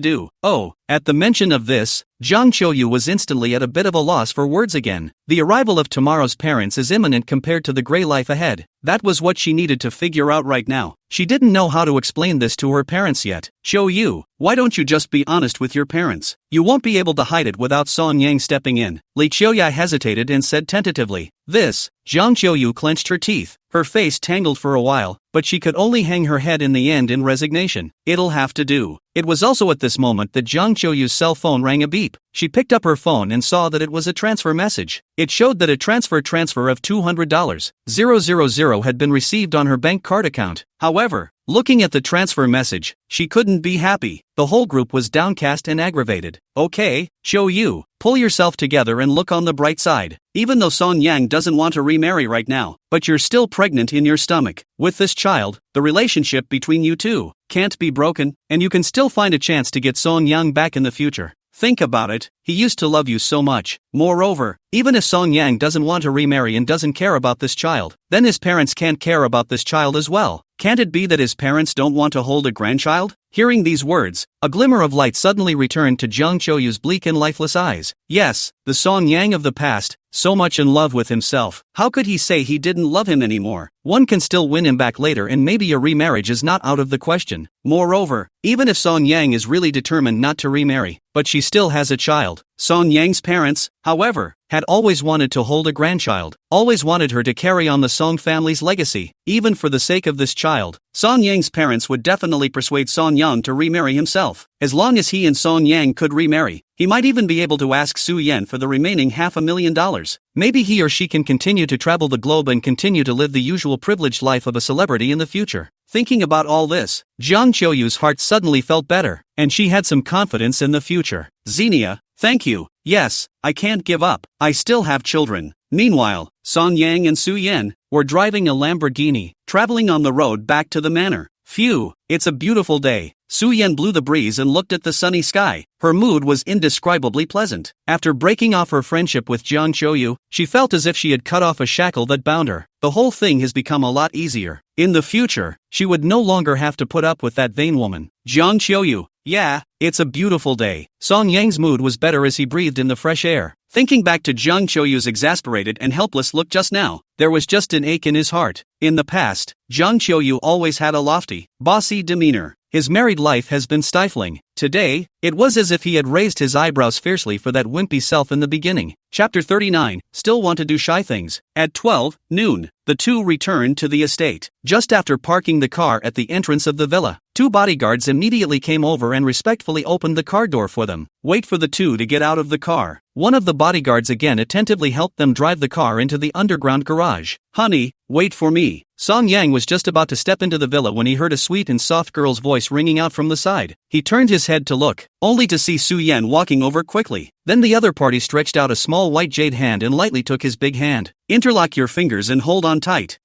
do? Oh, at the mention of this, Jiang Qiuyu was instantly at a bit of a loss for words again. The arrival of tomorrow's parents is imminent compared to the gray life ahead. That was what she needed to figure out right now. She didn't know how to explain this to her parents yet. Qiuyu, why don't you just be honest with your parents? You won't be able to hide it without Song Yang stepping in. Li Qiuyu hesitated and said tentatively. This. Jiang Qiuyu clenched her teeth. Her face tangled for a while, but she could only hang her head in the end in resignation. It'll have to do. It was also at this moment that Jiang Qiuyu's cell phone rang a beep. She picked up her phone and saw that it was a transfer message. It showed that a transfer of $200,000 had been received on her bank card account. However, looking at the transfer message, she couldn't be happy. The whole group was downcast and aggravated. Okay, Qiuyu, pull yourself together and look on the bright side. Even though Song Yang doesn't want to remarry right now, but you're still pregnant in your stomach. With this child, the relationship between you two can't be broken, and you can still find a chance to get Song Yang back in the future. Think about it, he used to love you so much. Moreover, even if Song Yang doesn't want to remarry and doesn't care about this child, then his parents can't care about this child as well. Can't it be that his parents don't want to hold a grandchild? Hearing these words, a glimmer of light suddenly returned to Jiang Qiuyu's bleak and lifeless eyes. Yes, the Song Yang of the past, so much in love with himself. How could he say he didn't love him anymore? One can still win him back later and maybe a remarriage is not out of the question. Moreover, even if Song Yang is really determined not to remarry, but she still has a child. Song Yang's parents, however, had always wanted to hold a grandchild, always wanted her to carry on the Song family's legacy. Even for the sake of this child, Song Yang's parents would definitely persuade Song Yang to remarry himself. As long as he and Song Yang could remarry, he might even be able to ask Su Yan for the remaining $500,000. Maybe he or she can continue to travel the globe and continue to live the usual privileged life of a celebrity in the future. Thinking about all this, Jiang Qiuyu's heart suddenly felt better, and she had some confidence in the future. Xenia, thank you. Yes, I can't give up. I still have children. Meanwhile, Song Yang and Su Yan were driving a Lamborghini, traveling on the road back to the manor. Phew, it's a beautiful day. Su Yan blew the breeze and looked at the sunny sky. Her mood was indescribably pleasant. After breaking off her friendship with Jiang Qiuyu, she felt as if she had cut off a shackle that bound her. The whole thing has become a lot easier. In the future, she would no longer have to put up with that vain woman. Jiang Qiuyu, yeah, it's a beautiful day. Song Yang's mood was better as he breathed in the fresh air. Thinking back to Jiang Qiuyu's exasperated and helpless look just now, there was just an ache in his heart. In the past, Jiang Qiuyu always had a lofty, bossy demeanor. His married life has been stifling. Today, it was as if he had raised his eyebrows fiercely for that wimpy self in the beginning. Chapter 39, Still Want to Do Shy Things. At 12 noon, the two returned to the estate. Just after parking the car at the entrance of the villa, 2 bodyguards immediately came over and respectfully opened the car door for them. Wait for the 2 to get out of the car. One of the bodyguards again attentively helped them drive the car into the underground garage. Honey, wait for me. Song Yang was just about to step into the villa when he heard a sweet and soft girl's voice ringing out from the side. He turned his head to look, only to see Su Yan walking over quickly. Then the other party stretched out a small white jade hand and lightly took his big hand. Interlock your fingers and hold on tight.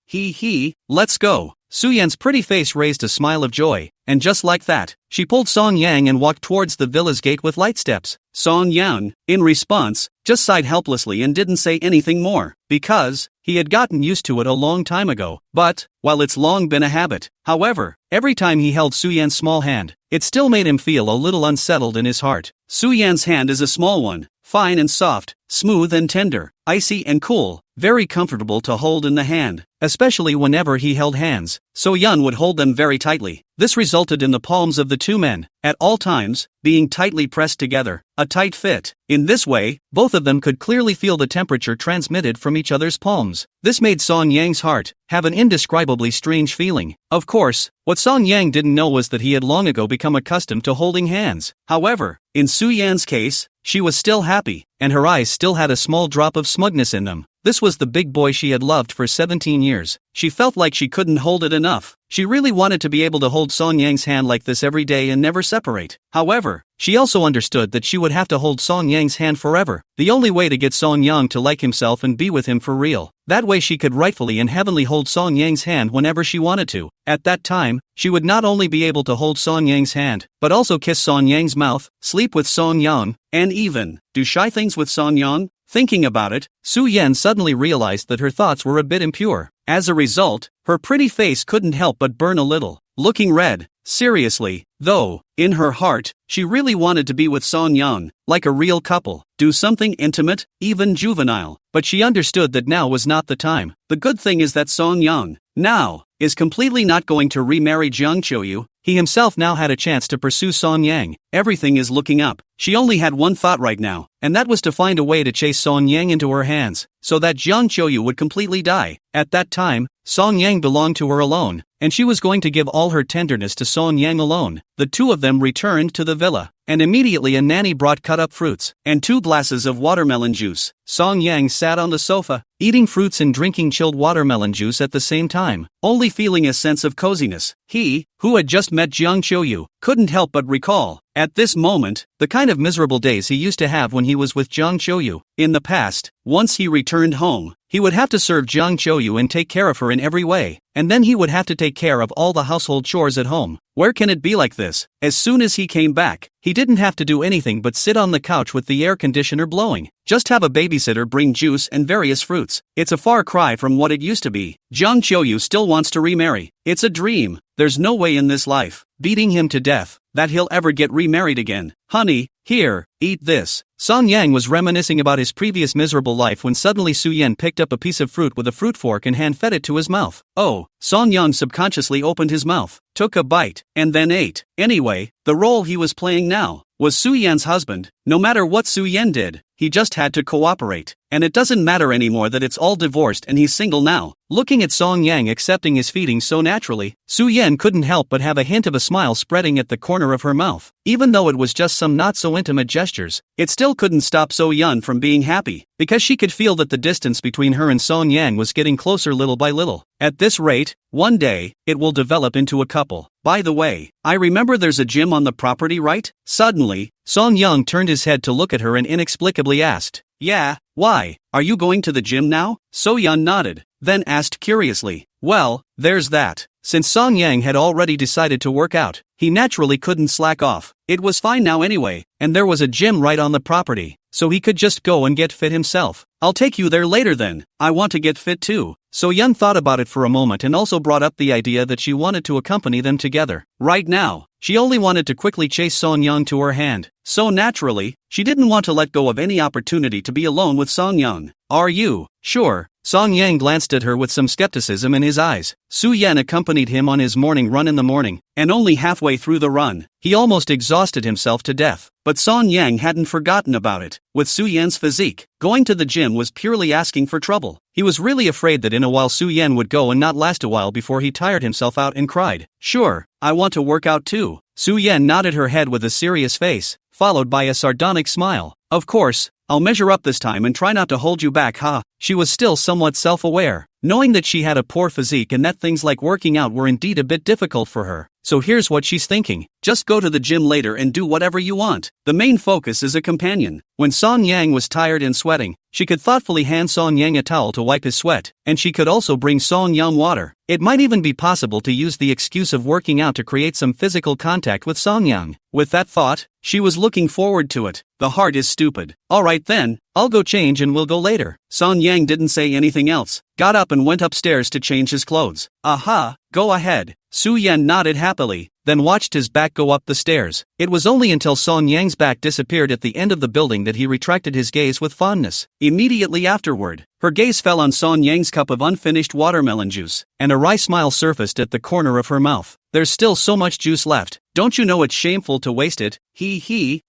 Let's go. Su Yan's pretty face raised a smile of joy, and just like that, she pulled Song Yang and walked towards the villa's gate with light steps. Song Yang, in response, just sighed helplessly and didn't say anything more, because he had gotten used to it a long time ago. But, while it's long been a habit, however, every time he held Su Yan's small hand, it still made him feel a little unsettled in his heart. Su Yan's hand is a small one, fine and soft, smooth and tender, icy and cool, very comfortable to hold in the hand, especially whenever he held hands. So Yan would hold them very tightly. This resulted in the palms of the 2 men, at all times, being tightly pressed together, a tight fit. In this way, both of them could clearly feel the temperature transmitted from each other's palms. This made Song Yang's heart have an indescribably strange feeling. Of course, what Song Yang didn't know was that he had long ago become accustomed to holding hands. However, in Su Yan's case, she was still happy, and her eyes still had a small drop of smugness in them. This was the big boy she had loved for 17 years. She felt like she couldn't hold it enough. She really wanted to be able to hold Song Yang's hand like this every day and never separate. However, she also understood that she would have to hold Song Yang's hand forever, the only way to get Song Yang to like himself and be with him for real. That way she could rightfully and heavenly hold Song Yang's hand whenever she wanted to. At that time, she would not only be able to hold Song Yang's hand, but also kiss Song Yang's mouth, sleep with Song Yang, and even do shy things with Song Yang. Thinking about it, Su Yan suddenly realized that her thoughts were a bit impure. As a result, her pretty face couldn't help but burn a little, looking red. Seriously, though, in her heart, she really wanted to be with Song Yang, like a real couple, do something intimate, even juvenile. But she understood that now was not the time. The good thing is that Song Yang, now, is completely not going to remarry Jiang Qiuyu. He himself now had a chance to pursue Song Yang. Everything is looking up. She only had one thought right now, and that was to find a way to chase Song Yang into her hands, so that Jiang Qiuyu would completely die. At that time, Song Yang belonged to her alone, and she was going to give all her tenderness to Song Yang alone. The 2 of them returned to the villa, and immediately a nanny brought cut-up fruits and 2 glasses of watermelon juice. Song Yang sat on the sofa, eating fruits and drinking chilled watermelon juice at the same time, only feeling a sense of coziness. He, who had just met Jiang Qiuyu, couldn't help but recall, at this moment, the kind of miserable days he used to have when he was with Jiang Qiuyu. In the past, once he returned home, he would have to serve Jiang Qiuyu and take care of her in every way, and then he would have to take care of all the household chores at home. Where can it be like this? As soon as he came back, he didn't have to do anything but sit on the couch with the air conditioner blowing. Just have a babysitter bring juice and various fruits. It's a far cry from what it used to be. Jiang Qiuyu still wants to remarry. It's a dream. There's no way in this life, beating him to death, that he'll ever get remarried again. Honey, here, eat this. Song Yang was reminiscing about his previous miserable life when suddenly Su Yan picked up a piece of fruit with a fruit fork and hand-fed it to his mouth. Oh, Song Yang subconsciously opened his mouth, took a bite, and then ate. Anyway, the role he was playing now was Su Yan's husband. No matter what Su Yan did, he just had to cooperate. And it doesn't matter anymore that it's all divorced and he's single now. Looking at Song Yang accepting his feeding so naturally, Su Yan couldn't help but have a hint of a smile spreading at the corner of her mouth. Even though it was just some not-so-intimate gestures, it still couldn't stop So Yan from being happy, because she could feel that the distance between her and Song Yang was getting closer little by little. At this rate, one day, it will develop into a couple. By the way, I remember there's a gym on the property, right? Suddenly, Song Yang turned his head to look at her and inexplicably asked, "Yeah, why? Are you going to the gym now?" So Yan nodded, then asked curiously, "Well, there's that." Since Song Yang had already decided to work out, he naturally couldn't slack off. It was fine now anyway, and there was a gym right on the property, so he could just go and get fit himself. "I'll take you there later then, I want to get fit too." So Yan thought about it for a moment and also brought up the idea that she wanted to accompany them together. Right now, she only wanted to quickly chase Song Yang to her hand, so naturally, she didn't want to let go of any opportunity to be alone with Song Yang. "Are you sure?" Song Yang glanced at her with some skepticism in his eyes. Su Yan accompanied him on his morning run in the morning, and only halfway through the run, he almost exhausted himself to death. But Song Yang hadn't forgotten about it. With Su Yan's physique, going to the gym was purely asking for trouble. He was really afraid that in a while Su Yan would go and not last a while before he tired himself out and cried. "Sure, I want to work out too. Su Yan nodded her head with a serious face, followed by a sardonic smile. Of course, I'll measure up this time and try not to hold you back, huh? She was still somewhat self-aware, knowing that she had a poor physique and that things like working out were indeed a bit difficult for her. So here's what she's thinking. Just go to the gym later and do whatever you want. The main focus is a companion. When Song Yang was tired and sweating, she could thoughtfully hand Song Yang a towel to wipe his sweat, and she could also bring Song Yang water. It might even be possible to use the excuse of working out to create some physical contact with Song Yang. With that thought, she was looking forward to it. The heart is stupid. Alright then, I'll go change and we'll go later. Song Yang didn't say anything else, got up and went upstairs to change his clothes. Aha, go ahead. Su Yan nodded happily, then watched his back go up the stairs. It was only until Song Yang's back disappeared at the end of the building that he retracted his gaze with fondness. Immediately afterward, her gaze fell on Song Yang's cup of unfinished watermelon juice, and a wry smile surfaced at the corner of her mouth. There's still so much juice left. Don't you know it's shameful to waste it?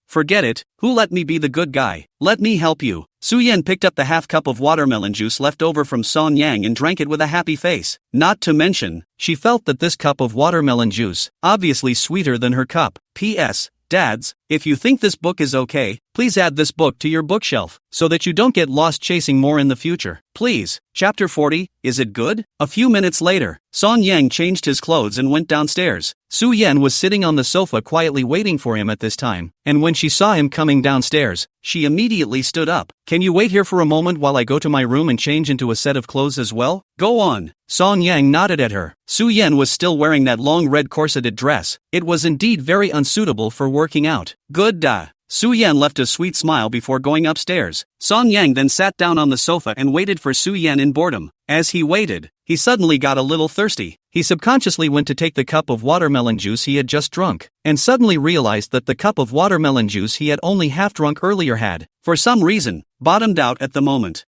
Forget it. Who let me be the good guy? Let me help you. Su Yan picked up the half cup of watermelon juice left over from Song Yang and drank it with a happy face. Not to mention, she felt that this cup of watermelon juice, obviously sweeter than her cup. P.S. Dads, if you think this book is okay, please add this book to your bookshelf, so that you don't get lost chasing more in the future. Please. Chapter 40, is it good? A few minutes later, Song Yang changed his clothes and went downstairs. Su Yan was sitting on the sofa quietly waiting for him at this time, and when she saw him coming downstairs, she immediately stood up. Can you wait here for a moment while I go to my room and change into a set of clothes as well? Go on. Song Yang nodded at her. Su Yan was still wearing that long red corseted dress. It was indeed very unsuitable for working out. Good. Su Yan left a sweet smile before going upstairs. Song Yang then sat down on the sofa and waited for Su Yan in boredom. As he waited, he suddenly got a little thirsty. He subconsciously went to take the cup of watermelon juice he had just drunk, and suddenly realized that the cup of watermelon juice he had only half drunk earlier had, for some reason, bottomed out at the moment.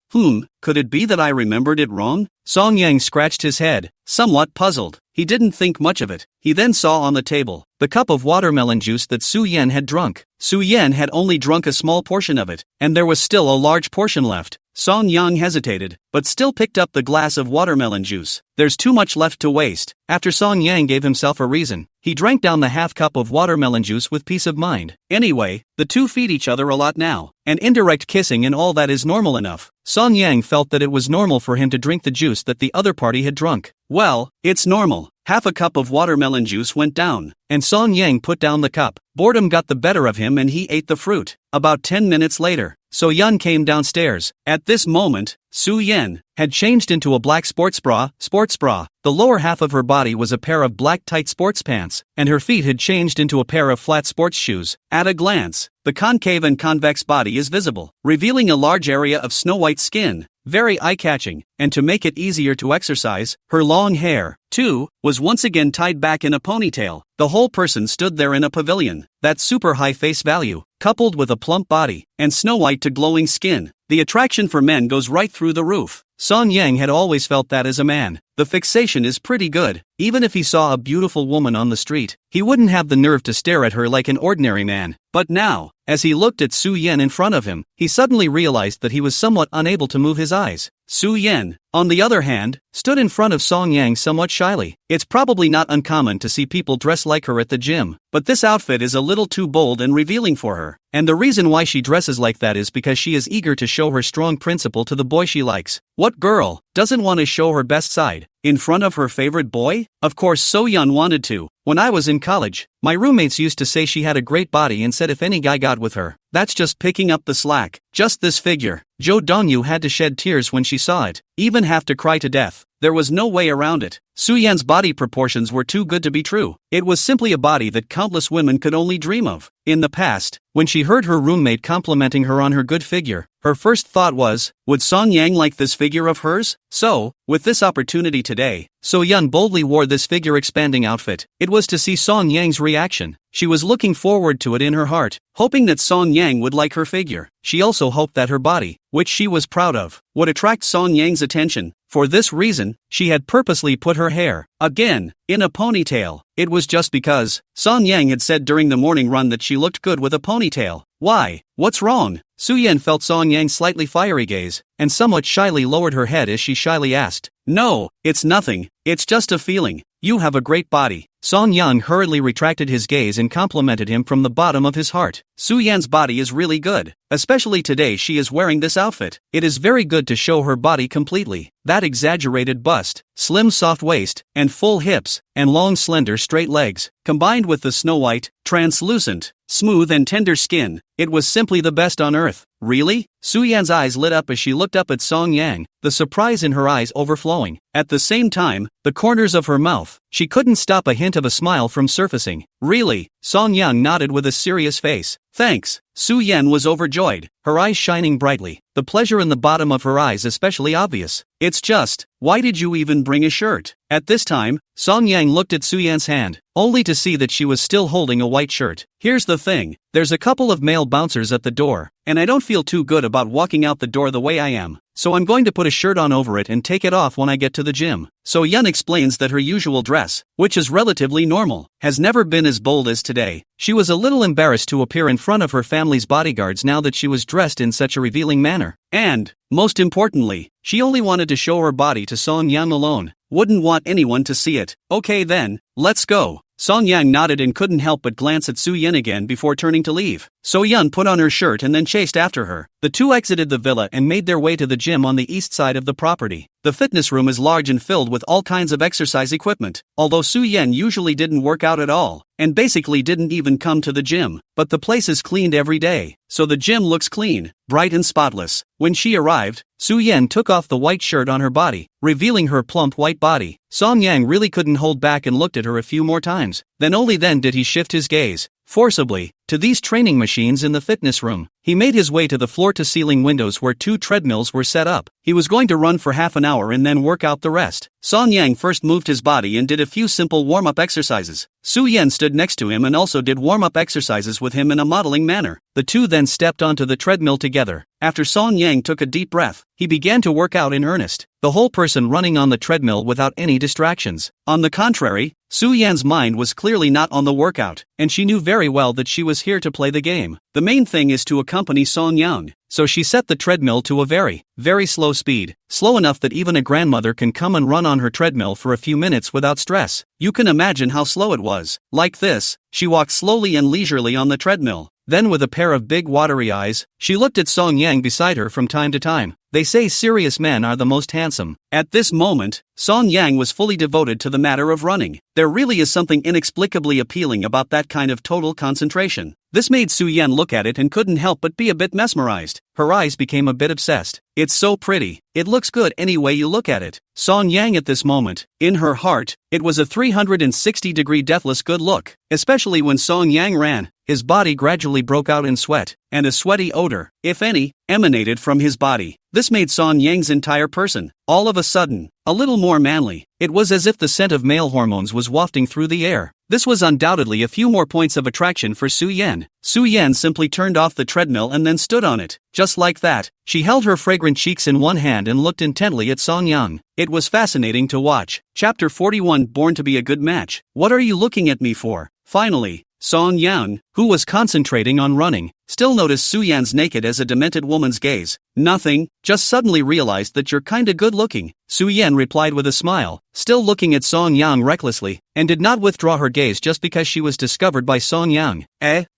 Could it be that I remembered it wrong? Song Yang scratched his head, somewhat puzzled. He didn't think much of it. He then saw on the table the cup of watermelon juice that Su Yan had drunk. Su Yan had only drunk a small portion of it, and there was still a large portion left. Song Yang hesitated, but still picked up the glass of watermelon juice. There's too much left to waste. After Song Yang gave himself a reason, he drank down the half cup of watermelon juice with peace of mind. Anyway, the two feed each other a lot now, and indirect kissing and all that is normal enough. Song Yang felt that it was normal for him to drink the juice that the other party had drunk. Well, it's normal. Half a cup of watermelon juice went down, and Song Yang put down the cup. Boredom got the better of him and he ate the fruit. About 10 minutes later, So Yan came downstairs. At this moment, Su Yan had changed into a black sports bra. The lower half of her body was a pair of black tight sports pants, and her feet had changed into a pair of flat sports shoes. At a glance, the concave and convex body is visible, revealing a large area of snow-white skin, very eye-catching, and to make it easier to exercise, her long hair, too, was once again tied back in a ponytail. The whole person stood there in a pavilion. That super high face value, coupled with a plump body, and snow-white to glowing skin, the attraction for men goes right through the roof. Song Yang had always felt that as a man, the fixation is pretty good. Even if he saw a beautiful woman on the street, he wouldn't have the nerve to stare at her like an ordinary man. But now, as he looked at Su Yan in front of him, he suddenly realized that he was somewhat unable to move his eyes. Su Yan, on the other hand, stood in front of Song Yang somewhat shyly. It's probably not uncommon to see people dress like her at the gym, but this outfit is a little too bold and revealing for her. And the reason why she dresses like that is because she is eager to show her strong principle to the boy she likes. What girl doesn't want to show her best side in front of her favorite boy? Of course So Yan wanted to. When I was in college, my roommates used to say she had a great body and said if any guy got with her, that's just picking up the slack. Just this figure. Jo Dongyu had to shed tears when she saw it, even have to cry to death. There was no way around it. Su Yan's body proportions were too good to be true. It was simply a body that countless women could only dream of. In the past, when she heard her roommate complimenting her on her good figure, her first thought was, would Song Yang like this figure of hers? So, with this opportunity today, So Yan boldly wore this figure-expanding outfit. It was to see Song Yang's reaction. She was looking forward to it in her heart, hoping that Song Yang would like her figure. She also hoped that her body, which she was proud of, would attract Song Yang's attention. For this reason, she had purposely put her hair, again, in a ponytail. It was just because Song Yang had said during the morning run that she looked good with a ponytail. Why? What's wrong? Su Yan felt Song Yang's slightly fiery gaze, and somewhat shyly lowered her head as she shyly asked, No, it's nothing, it's just a feeling. You have a great body. Song Yang hurriedly retracted his gaze and complimented him from the bottom of his heart. Su Yan's body is really good. Especially today she is wearing this outfit. It is very good to show her body completely. That exaggerated bust, slim soft waist, and full hips, and long slender straight legs, combined with the snow-white, translucent, smooth and tender skin, it was simply the best on earth. Really? Su Yan's eyes lit up as she looked up at Song Yang, the surprise in her eyes overflowing. At the same time, the corners of her mouth, she couldn't stop a hint of a smile from surfacing. Really? Song Yang nodded with a serious face. Thanks. Su Yan was overjoyed, her eyes shining brightly, the pleasure in the bottom of her eyes especially obvious. It's just, why did you even bring a shirt? At this time, Song Yang looked at Su Yan's hand, only to see that she was still holding a white shirt. Here's the thing, there's a couple of male bouncers at the door, and I don't feel too good about walking out the door the way I am, so I'm going to put a shirt on over it and take it off when I get to the gym. So Yan explains that her usual dress, which is relatively normal, has never been as bold as today. She was a little embarrassed to appear in front of her family's bodyguards now that she was dressed in such a revealing manner. And, most importantly, she only wanted to show her body to Song Yang alone, wouldn't want anyone to see it. Okay then, let's go. Song Yang nodded and couldn't help but glance at Su Yan again before turning to leave. So Yan put on her shirt and then chased after her. The two exited the villa and made their way to the gym on the east side of the property. The fitness room is large and filled with all kinds of exercise equipment, although Su Yan usually didn't work out at all, and basically didn't even come to the gym, but the place is cleaned every day, so the gym looks clean, bright and spotless. When she arrived, Su Yan took off the white shirt on her body, revealing her plump white body. Song Yang really couldn't hold back and looked at her a few more times. Then only then did he shift his gaze, forcibly, to these training machines in the fitness room. He made his way to the floor-to-ceiling windows where 2 treadmills were set up. He was going to run for half an hour and then work out the rest. Song Yang first moved his body and did a few simple warm-up exercises. Su Yan stood next to him and also did warm-up exercises with him in a modeling manner. The two then stepped onto the treadmill together. After Song Yang took a deep breath, he began to work out in earnest, the whole person running on the treadmill without any distractions. On the contrary, Su Yan's mind was clearly not on the workout, and she knew very well that she was here to play the game. The main thing is to accompany Song Yang, so she set the treadmill to a very, very slow speed, slow enough that even a grandmother can come and run on her treadmill for a few minutes without stress. You can imagine how slow it was. Like this, she walked slowly and leisurely on the treadmill. Then with a pair of big watery eyes, she looked at Song Yang beside her from time to time. They say serious men are the most handsome. At this moment, Song Yang was fully devoted to the matter of running. There really is something inexplicably appealing about that kind of total concentration. This made Su Yan look at it and couldn't help but be a bit mesmerized. Her eyes became a bit obsessed. It's so pretty. It looks good any way you look at it. Song Yang at this moment, in her heart, it was a 360-degree deathless good look. Especially when Song Yang ran, his body gradually broke out in sweat, and a sweaty odor, if any, emanated from his body. This made Song Yang's entire person, all of a sudden, a little more manly. It was as if the scent of male hormones was wafting through the air. This was undoubtedly a few more points of attraction for Su Yan. Su Yan simply turned off the treadmill and then stood on it. Just like that, she held her fragrant cheeks in one hand and looked intently at Song Yang. It was fascinating to watch. Chapter 41 Born to be a Good Match. What are you looking at me for? Finally, Song Yang, who was concentrating on running, still noticed Su Yan's naked as a demented woman's gaze. Nothing, just suddenly realized that you're kinda good looking. Su Yan replied with a smile, still looking at Song Yang recklessly, and did not withdraw her gaze just because she was discovered by Song Yang.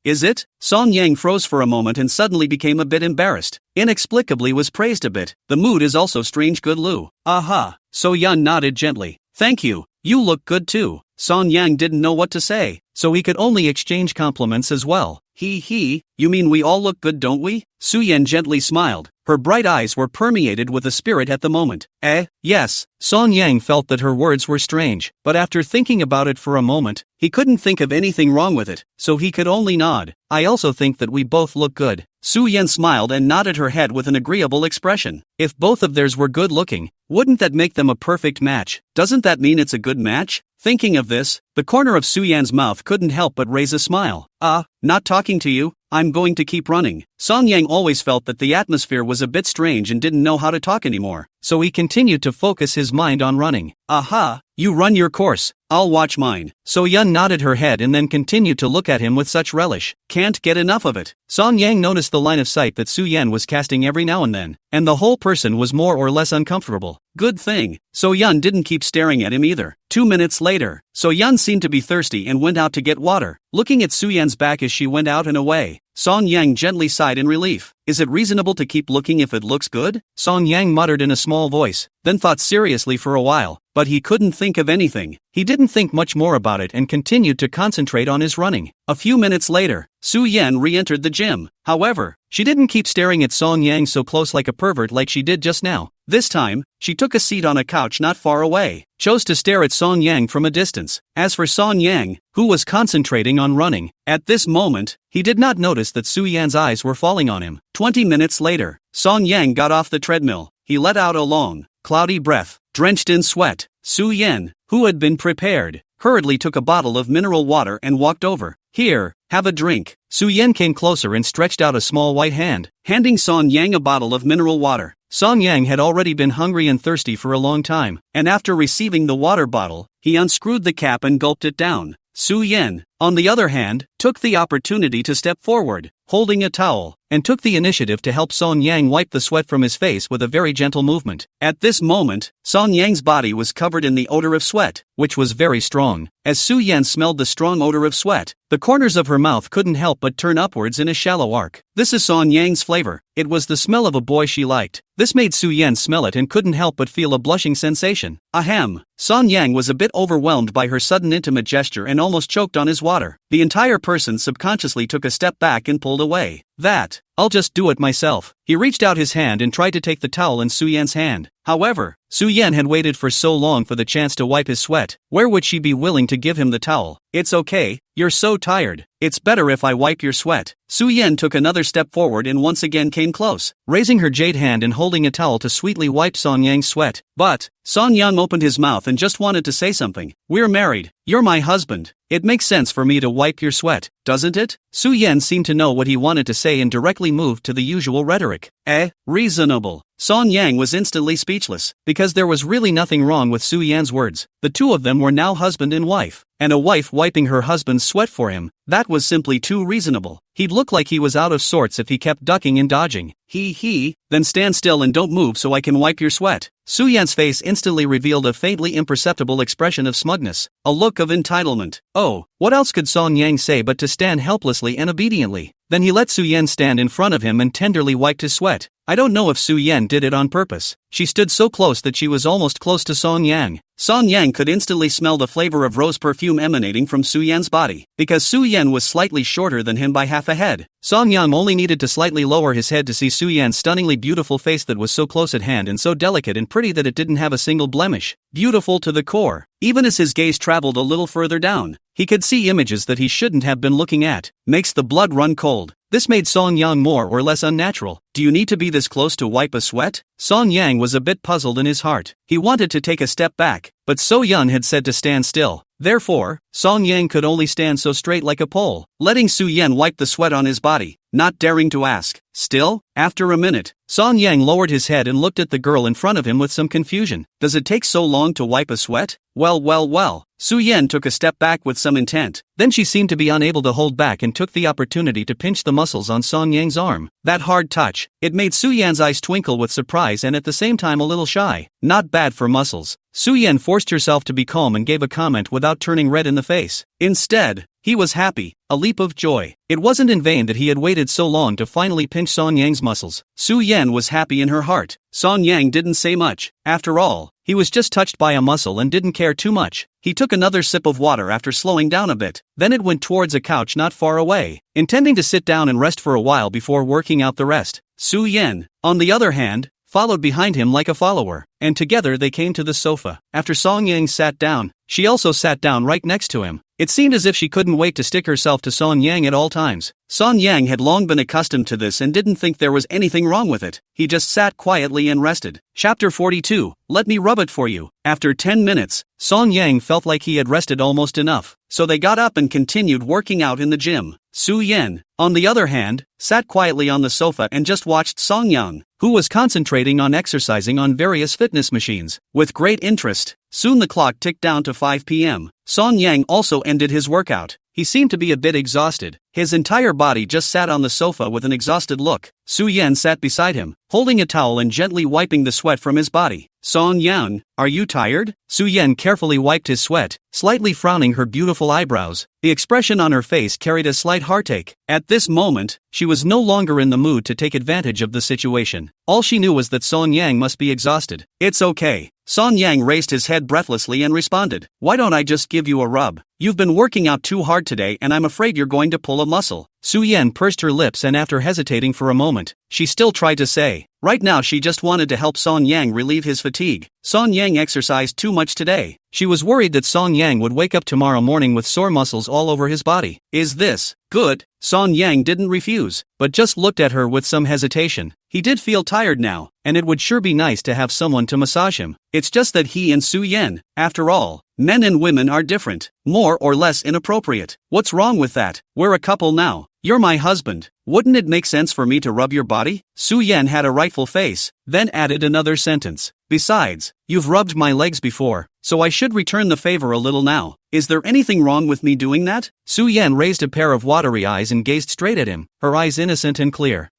Is it? Song Yang froze for a moment and suddenly became a bit embarrassed. Inexplicably was praised a bit. The mood is also strange good Lu. Aha. So Yan nodded gently. Thank you, you look good too. Song Yang didn't know what to say, so he could only exchange compliments as well. You mean we all look good, don't we? Su Yan gently smiled. Her bright eyes were permeated with a spirit at the moment. Yes. Song Yang felt that her words were strange, but after thinking about it for a moment, he couldn't think of anything wrong with it, so he could only nod. I also think that we both look good. Su Yan smiled and nodded her head with an agreeable expression. If both of theirs were good looking, wouldn't that make them a perfect match? Doesn't that mean it's a good match? Thinking of this, the corner of Su Yan's mouth couldn't help but raise a smile. Not talking to you, I'm going to keep running. Song Yang always felt that the atmosphere was a bit strange and didn't know how to talk anymore. so he continued to focus his mind on running. Aha, you run your course, I'll watch mine. So Yun nodded her head and then continued to look at him with such relish. Can't get enough of it. Song Yang noticed the line of sight that Su Yan was casting every now and then, and the whole person was more or less uncomfortable. Good thing. So Yun didn't keep staring at him either. 2 minutes later, So Yun seemed to be thirsty and went out to get water, looking at Su Yan's back as she went out and away. Song Yang gently sighed in relief. Is it reasonable to keep looking if it looks good? Song Yang muttered in a small voice, then thought seriously for a while, but he couldn't think of anything. He didn't think much more about it and continued to concentrate on his running. A few minutes later, Su Yan re-entered the gym. However, she didn't keep staring at Song Yang so close like a pervert like she did just now. This time, she took a seat on a couch not far away, chose to stare at Song Yang from a distance. As for Song Yang, who was concentrating on running, at this moment, he did not notice that Su Yan's eyes were falling on him. 20 minutes later, Song Yang got off the treadmill. He let out a long, cloudy breath, drenched in sweat. Su Yan, who had been prepared, hurriedly took a bottle of mineral water and walked over. Here, have a drink. Su Yan came closer and stretched out a small white hand, handing Song Yang a bottle of mineral water. Song Yang had already been hungry and thirsty for a long time, and after receiving the water bottle, he unscrewed the cap and gulped it down. Su Yan, on the other hand, took the opportunity to step forward, holding a towel, and took the initiative to help Song Yang wipe the sweat from his face with a very gentle movement. At this moment, Song Yang's body was covered in the odor of sweat, which was very strong. As Su Yan smelled the strong odor of sweat, the corners of her mouth couldn't help but turn upwards in a shallow arc. This is Song Yang's flavor. It was the smell of a boy she liked. This made Su Yan smell it and couldn't help but feel a blushing sensation. Ahem. Song Yang was a bit overwhelmed by her sudden intimate gesture and almost choked on his water. The entire person subconsciously took a step back and pulled away. I'll just do it myself. He reached out his hand and tried to take the towel in Su Yan's hand. However, Su Yan had waited for so long for the chance to wipe his sweat. Where would she be willing to give him the towel? It's okay, you're so tired. It's better if I wipe your sweat. Su Yan took another step forward and once again came close, raising her jade hand and holding a towel to sweetly wipe Song Yang's sweat. But Song Yang opened his mouth and just wanted to say something. We're married. You're my husband. It makes sense for me to wipe your sweat, doesn't it? Su Yan seemed to know what he wanted to say and directly moved to the usual rhetoric. Reasonable. Song Yang was instantly speechless, because there was really nothing wrong with Su Yan's words. The two of them were now husband and wife, and a wife wiping her husband's sweat for him. That was simply too reasonable. He'd look like he was out of sorts if he kept ducking and dodging. Then stand still and don't move so I can wipe your sweat. Su Yan's face instantly revealed a faintly imperceptible expression of smugness, a look of entitlement. Oh, what else could Song Yang say but to stand helplessly and obediently? Then he let Su Yan stand in front of him and tenderly wiped his sweat. I don't know if Su Yan did it on purpose. She stood so close that she was almost close to Song Yang. Song Yang could instantly smell the flavor of rose perfume emanating from Su Yan's body. Because Su Yan was slightly shorter than him by half a head, Song Yang only needed to slightly lower his head to see Su Yan's stunningly beautiful face that was so close at hand and so delicate and pretty that it didn't have a single blemish. Beautiful to the core. Even as his gaze traveled a little further down, he could see images that he shouldn't have been looking at. Makes the blood run cold. This made Song Yang more or less unnatural. Do you need to be this close to wipe a sweat? Song Yang was a bit puzzled in his heart. He wanted to take a step back, but So Yun had said to stand still. Therefore, Song Yang could only stand so straight like a pole, letting Su Yan wipe the sweat on his body, not daring to ask. Still, after a minute, Song Yang lowered his head and looked at the girl in front of him with some confusion. Does it take so long to wipe a sweat? Well. Su Yan took a step back with some intent. Then she seemed to be unable to hold back and took the opportunity to pinch the muscles on Song Yang's arm. That hard touch, it made Su Yan's eyes twinkle with surprise and at the same time a little shy. Not bad for muscles. Su Yan forced herself to be calm and gave a comment without turning red in the face. Instead, he was happy, a leap of joy. It wasn't in vain that he had waited so long to finally pinch Song Yang's muscles. Su Yan was happy in her heart. Song Yang didn't say much. After all, he was just touched by a muscle and didn't care too much. He took another sip of water after slowing down a bit. Then it went towards a couch not far away, intending to sit down and rest for a while before working out the rest. Su Yan, on the other hand, followed behind him like a follower, and together they came to the sofa. After Song Yang sat down, she also sat down right next to him. It seemed as if she couldn't wait to stick herself to Song Yang at all times. Song Yang had long been accustomed to this and didn't think there was anything wrong with it. He just sat quietly and rested. Chapter 42, Let me rub it for you. After 10 minutes, Song Yang felt like he had rested almost enough, so they got up and continued working out in the gym. Su Yan, on the other hand, sat quietly on the sofa and just watched Song Yang, who was concentrating on exercising on various fitness machines, with great interest. Soon the clock ticked down to 5 p.m. Song Yang also ended his workout. He seemed to be a bit exhausted. His entire body just sat on the sofa with an exhausted look. Su Yan sat beside him, holding a towel and gently wiping the sweat from his body. Song Yang, are you tired? Su Yan carefully wiped his sweat, slightly frowning her beautiful eyebrows. The expression on her face carried a slight heartache. At this moment, she was no longer in the mood to take advantage of the situation. All she knew was that Song Yang must be exhausted. It's okay. Song Yang raised his head breathlessly and responded, why don't I just give you a rub? You've been working out too hard today and I'm afraid you're going to pull a muscle. Su Yan pursed her lips and after hesitating for a moment, she still tried to say, right now she just wanted to help Song Yang relieve his fatigue. Song Yang exercised too much today. She was worried that Song Yang would wake up tomorrow morning with sore muscles all over his body. Is this good? Song Yang didn't refuse, but just looked at her with some hesitation. He did feel tired now, and it would sure be nice to have someone to massage him. It's just that he and Su Yan, after all, men and women are different, more or less inappropriate. What's wrong with that? We're a couple now. You're my husband. Wouldn't it make sense for me to rub your body? Su Yan had a rightful face, then added another sentence. Besides, you've rubbed my legs before, so I should return the favor a little now. Is there anything wrong with me doing that? Su Yan raised a pair of watery eyes and gazed straight at him, her eyes innocent and clear.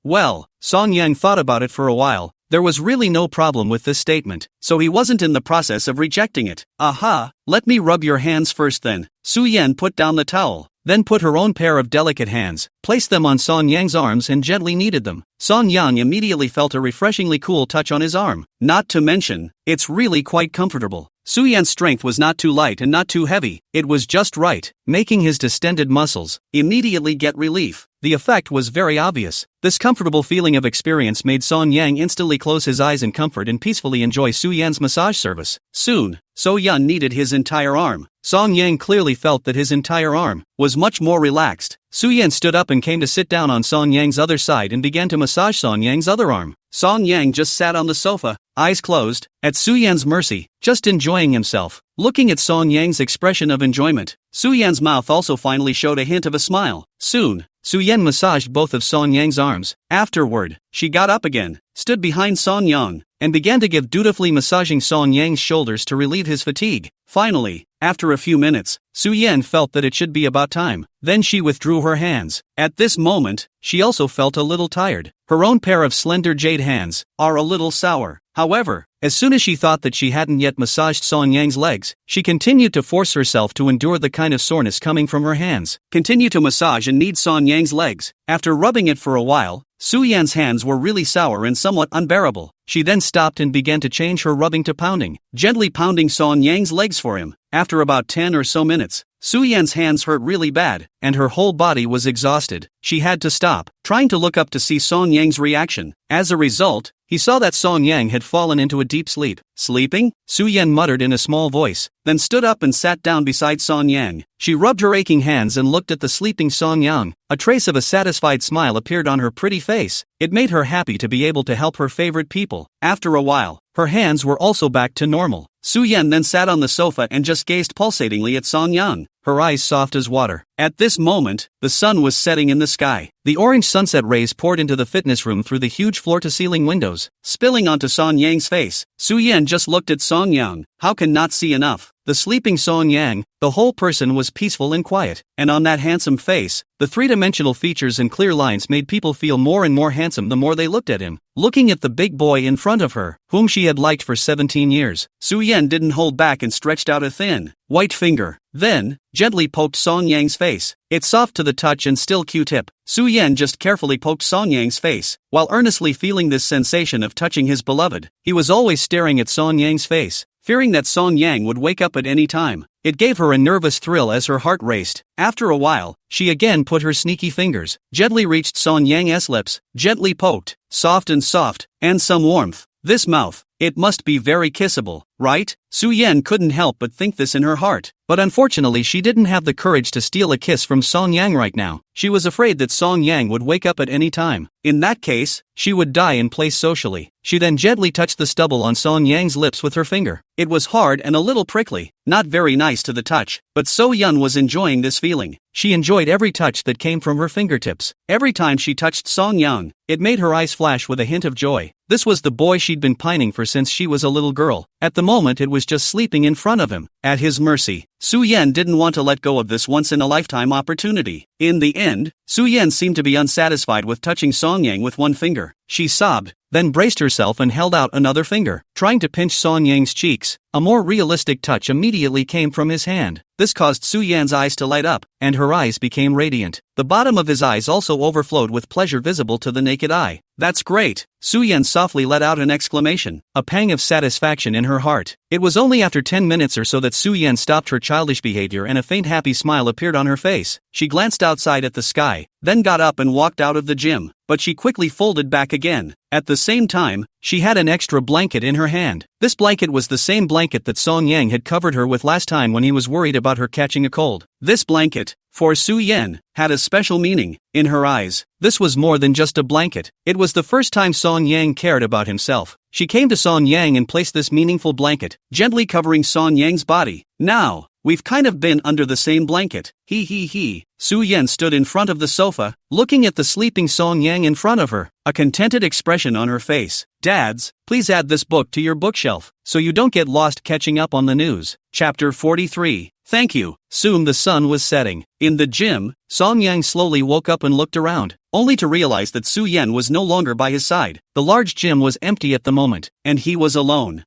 Well, Song Yang thought about it for a while. There was really no problem with this statement, so he wasn't in the process of rejecting it. Aha, let me rub your hands first then. Su Yan put down the towel, then put her own pair of delicate hands, placed them on Song Yang's arms and gently kneaded them. Song Yang immediately felt a refreshingly cool touch on his arm. Not to mention, it's really quite comfortable. Su Yan's strength was not too light and not too heavy, it was just right, making his distended muscles immediately get relief. The effect was very obvious. This comfortable feeling of experience made Song Yang instantly close his eyes in comfort and peacefully enjoy Su Yan's massage service. Soon, So Yan kneaded his entire arm. Song Yang clearly felt that his entire arm was much more relaxed. Su Yan stood up and came to sit down on Song Yang's other side and began to massage Song Yang's other arm. Song Yang just sat on the sofa, eyes closed, at Su Yan's mercy, just enjoying himself. Looking at Song Yang's expression of enjoyment, Su Yan's mouth also finally showed a hint of a smile. Soon, Su Yan massaged both of Song Yang's arms. Afterward, she got up again, stood behind Song Yang, and began to give dutifully massaging Song Yang's shoulders to relieve his fatigue. Finally, after a few minutes, Su Yan felt that it should be about time. Then she withdrew her hands. At this moment, she also felt a little tired. Her own pair of slender jade hands are a little sour. However, as soon as she thought that she hadn't yet massaged Song Yang's legs, she continued to force herself to endure the kind of soreness coming from her hands. Continue to massage and knead Song Yang's legs. After rubbing it for a while, Su Yan's hands were really sour and somewhat unbearable. She then stopped and began to change her rubbing to pounding, gently pounding Song Yang's legs for him. After about 10 or so minutes, Su Yan's hands hurt really bad, and her whole body was exhausted. She had to stop, trying to look up to see Song Yang's reaction. As a result, he saw that Song Yang had fallen into a deep sleep. Sleeping? Su Yan muttered in a small voice, then stood up and sat down beside Song Yang. She rubbed her aching hands and looked at the sleeping Song Yang. A trace of a satisfied smile appeared on her pretty face. It made her happy to be able to help her favorite people. After a while, her hands were also back to normal. Su Yan then sat on the sofa and just gazed pulsatingly at Song Yang, her eyes soft as water. At this moment, the sun was setting in the sky. The orange sunset rays poured into the fitness room through the huge floor-to-ceiling windows, spilling onto Song Yang's face. Su Yan just looked at Song Yang. How can not see enough? The sleeping Song Yang, the whole person was peaceful and quiet, and on that handsome face, the three-dimensional features and clear lines made people feel more and more handsome the more they looked at him. Looking at the big boy in front of her, whom she had liked for 17 years, Su Yan didn't hold back and stretched out a thin, white finger. Then, gently poked Song Yang's face. It's soft to the touch and still Q-tip. Su Yan just carefully poked Song Yang's face, while earnestly feeling this sensation of touching his beloved. He was always staring at Song Yang's face, fearing that Song Yang would wake up at any time. It gave her a nervous thrill as her heart raced. After a while, she again put her sneaky fingers, gently reached Song Yang's lips, gently poked, soft, and some warmth. This mouth, it must be very kissable. right? Su Yan couldn't help but think this in her heart. But unfortunately she didn't have the courage to steal a kiss from Song Yang right now. She was afraid that Song Yang would wake up at any time. In that case, she would die in place socially. She then gently touched the stubble on Song Yang's lips with her finger. It was hard and a little prickly, not very nice to the touch, but So Yun was enjoying this feeling. She enjoyed every touch that came from her fingertips. Every time she touched Song Yang, it made her eyes flash with a hint of joy. This was the boy she'd been pining for since she was a little girl. At the moment it was just sleeping in front of him, at his mercy. Su Yan didn't want to let go of this once-in-a-lifetime opportunity. In the end, Su Yan seemed to be unsatisfied with touching Song Yang with one finger. She sobbed, then braced herself and held out another finger, trying to pinch Song Yang's cheeks. A more realistic touch immediately came from his hand. This caused Su Yan's eyes to light up, and her eyes became radiant. The bottom of his eyes also overflowed with pleasure visible to the naked eye. That's great! Su Yan softly let out an exclamation, a pang of satisfaction in her heart. It was only after 10 minutes or so that Su Yan stopped her childish behavior and a faint happy smile appeared on her face. She glanced outside at the sky, then got up and walked out of the gym, but she quickly folded back again. At the same time, she had an extra blanket in her hand. This blanket was the same blanket that Song Yang had covered her with last time when he was worried about her catching a cold. This blanket, for Su Yan, had a special meaning. In her eyes, this was more than just a blanket. It was the first time Song Yang cared about himself. She came to Song Yang and placed this meaningful blanket, gently covering Song Yang's body. Now, we've kind of been under the same blanket. He. Su Yan stood in front of the sofa, looking at the sleeping Song Yang in front of her, a contented expression on her face. Dads, please add this book to your bookshelf, so you don't get lost catching up on the news. Chapter 43. Thank you. Soon the sun was setting. In the gym, Song Yang slowly woke up and looked around, only to realize that Su Yan was no longer by his side. The large gym was empty at the moment, and he was alone.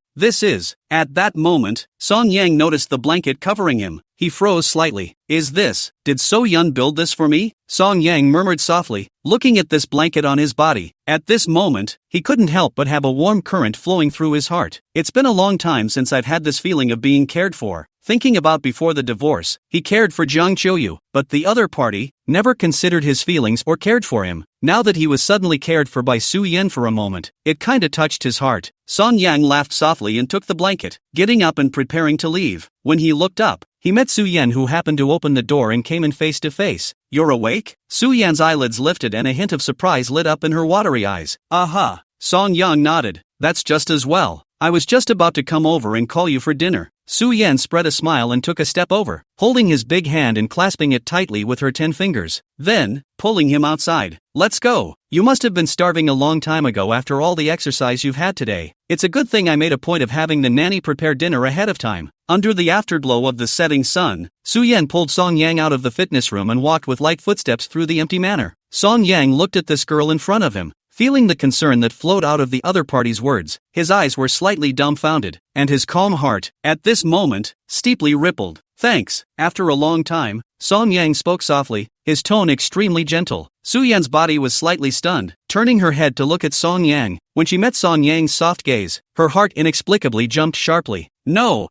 At that moment, Song Yang noticed the blanket covering him. He froze slightly. Did So Yun build this for me? Song Yang murmured softly, looking at this blanket on his body. At this moment, he couldn't help but have a warm current flowing through his heart. It's been a long time since I've had this feeling of being cared for. Thinking about before the divorce, he cared for Jiang Qiuyu, but the other party never considered his feelings or cared for him. Now that he was suddenly cared for by Su Yan for a moment, it kinda touched his heart. Song Yang laughed softly and took the blanket, getting up and preparing to leave. When he looked up, he met Su Yan, who happened to open the door and came in face to face. You're awake? Su Yan's eyelids lifted and a hint of surprise lit up in her watery eyes. Aha! Song Yang nodded. That's just as well. I was just about to come over and call you for dinner. Su Yan spread a smile and took a step over, holding his big hand and clasping it tightly with her 10 fingers. Then, pulling him outside. Let's go. You must have been starving a long time ago after all the exercise you've had today. It's a good thing I made a point of having the nanny prepare dinner ahead of time. Under the afterglow of the setting sun, Su Yan pulled Song Yang out of the fitness room and walked with light footsteps through the empty manor. Song Yang looked at this girl in front of him, feeling the concern that flowed out of the other party's words. His eyes were slightly dumbfounded, and his calm heart, at this moment, steeply rippled. Thanks. After a long time, Song Yang spoke softly, his tone extremely gentle. Su Yan's body was slightly stunned, turning her head to look at Song Yang. When she met Song Yang's soft gaze, her heart inexplicably jumped sharply. No.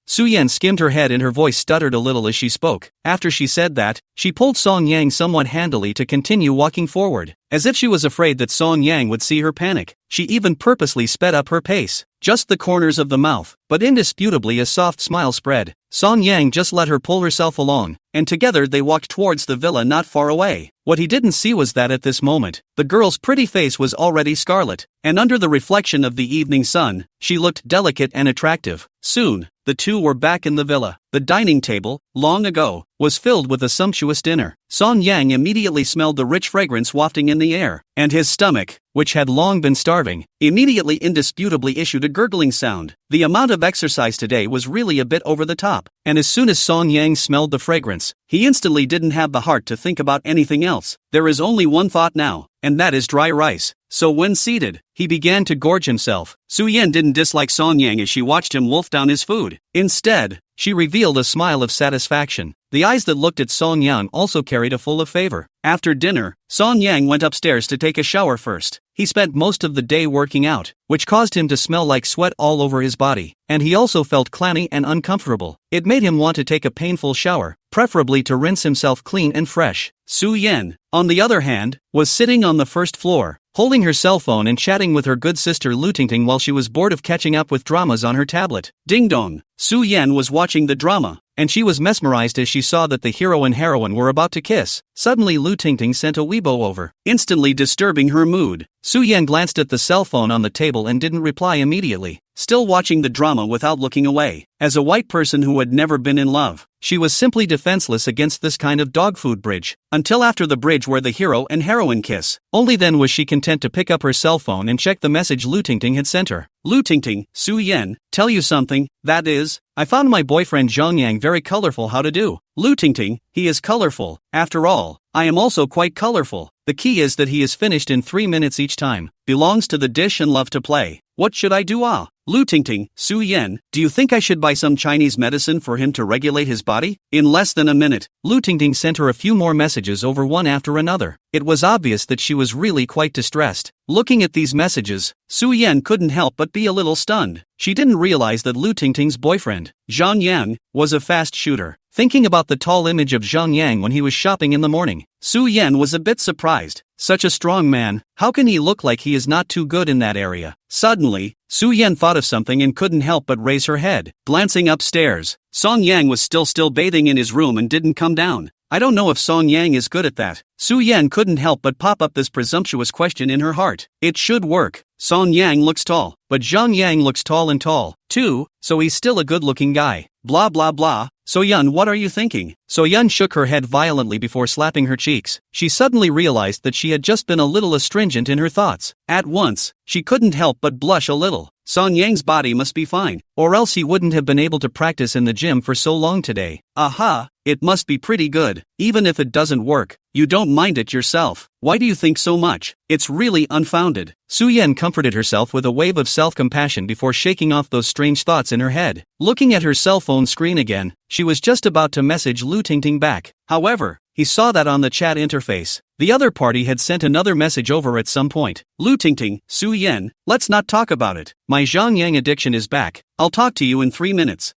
Su Yan skimmed her head and her voice stuttered a little as she spoke. After she said that, she pulled Song Yang somewhat handily to continue walking forward, as if she was afraid that Song Yang would see her panic. She even purposely sped up her pace. Just the corners of the mouth, but indisputably a soft smile spread. Song Yang just let her pull herself along, and together they walked towards the villa not far away. What he didn't see was that at this moment, the girl's pretty face was already scarlet, and under the reflection of the evening sun, she looked delicate and attractive. Soon, the two were back in the villa. The dining table, long ago, was filled with a sumptuous dinner. Song Yang immediately smelled the rich fragrance wafting in the air, and his stomach, which had long been starving, immediately indisputably issued a gurgling sound. The amount of exercise today was really a bit over the top, and as soon as Song Yang smelled the fragrance, he instantly didn't have the heart to think about anything else. There is only one thought now, and that is dry rice. So when seated, he began to gorge himself. Su Yan didn't dislike Song Yang as she watched him wolf down his food. Instead, she revealed a smile of satisfaction. The eyes that looked at Song Yang also carried a full of favor. After dinner, Song Yang went upstairs to take a shower first. He spent most of the day working out, which caused him to smell like sweat all over his body, and he also felt clammy and uncomfortable. It made him want to take a painful shower, preferably hurriedly to rinse himself clean and fresh. Su Yan, on the other hand, was sitting on the first floor, holding her cell phone and chatting with her good sister Lu Tingting while she was bored of catching up with dramas on her tablet. Ding dong! Su Yan was watching the drama, and she was mesmerized as she saw that the hero and heroine were about to kiss. Suddenly Lu Tingting sent a Weibo over, instantly disturbing her mood. Su Yan glanced at the cell phone on the table and didn't reply immediately, still watching the drama without looking away. As a white person who had never been in love, she was simply defenseless against this kind of dog food bridge, until after the bridge where the hero and heroine kiss. Only then was she content to pick up her cell phone and check the message Lu Tingting had sent her. Lu Tingting, Su Yan, tell you something, that is, I found my boyfriend Jiang Yan very colorful. How to do? Lu Tingting, he is colorful. After all, I am also quite colorful. The key is that he is finished in 3 minutes each time, belongs to the dish and love to play. What should I do? Lu Tingting, Su Yan, do you think I should buy some Chinese medicine for him to regulate his body? In less than a minute, Lu Tingting sent her a few more messages over one after another. It was obvious that she was really quite distressed. Looking at these messages, Su Yan couldn't help but be a little stunned. She didn't realize that Lu Tingting's boyfriend, Jiang Yan, was a fast shooter. Thinking about the tall image of Jiang Yan when he was shopping in the morning, Su Yan was a bit surprised. Such a strong man, how can he look like he is not too good in that area? Suddenly, Su Yan thought of something and couldn't help but raise her head. Glancing upstairs, Song Yang was still bathing in his room and didn't come down. I don't know if Song Yang is good at that. Su Yan couldn't help but pop up this presumptuous question in her heart. It should work. Song Yang looks tall, but Jiang Yang looks tall and tall, too, so he's still a good-looking guy. Blah blah blah. So Yun, what are you thinking? So Yun shook her head violently before slapping her cheeks. She suddenly realized that she had just been a little astringent in her thoughts. At once, she couldn't help but blush a little. Song Yang's body must be fine, or else he wouldn't have been able to practice in the gym for so long today. Aha, it must be pretty good. Even if it doesn't work, you don't mind it yourself. Why do you think so much? It's really unfounded. Su Yan comforted herself with a wave of self-compassion before shaking off those strange thoughts in her head. Looking at her cell phone screen again, she was just about to message Lu Tingting back. However, he saw that on the chat interface, the other party had sent another message over at some point. Lu Tingting, Su Yan, let's not talk about it. My Jiang Yang addiction is back. I'll talk to you in 3 minutes.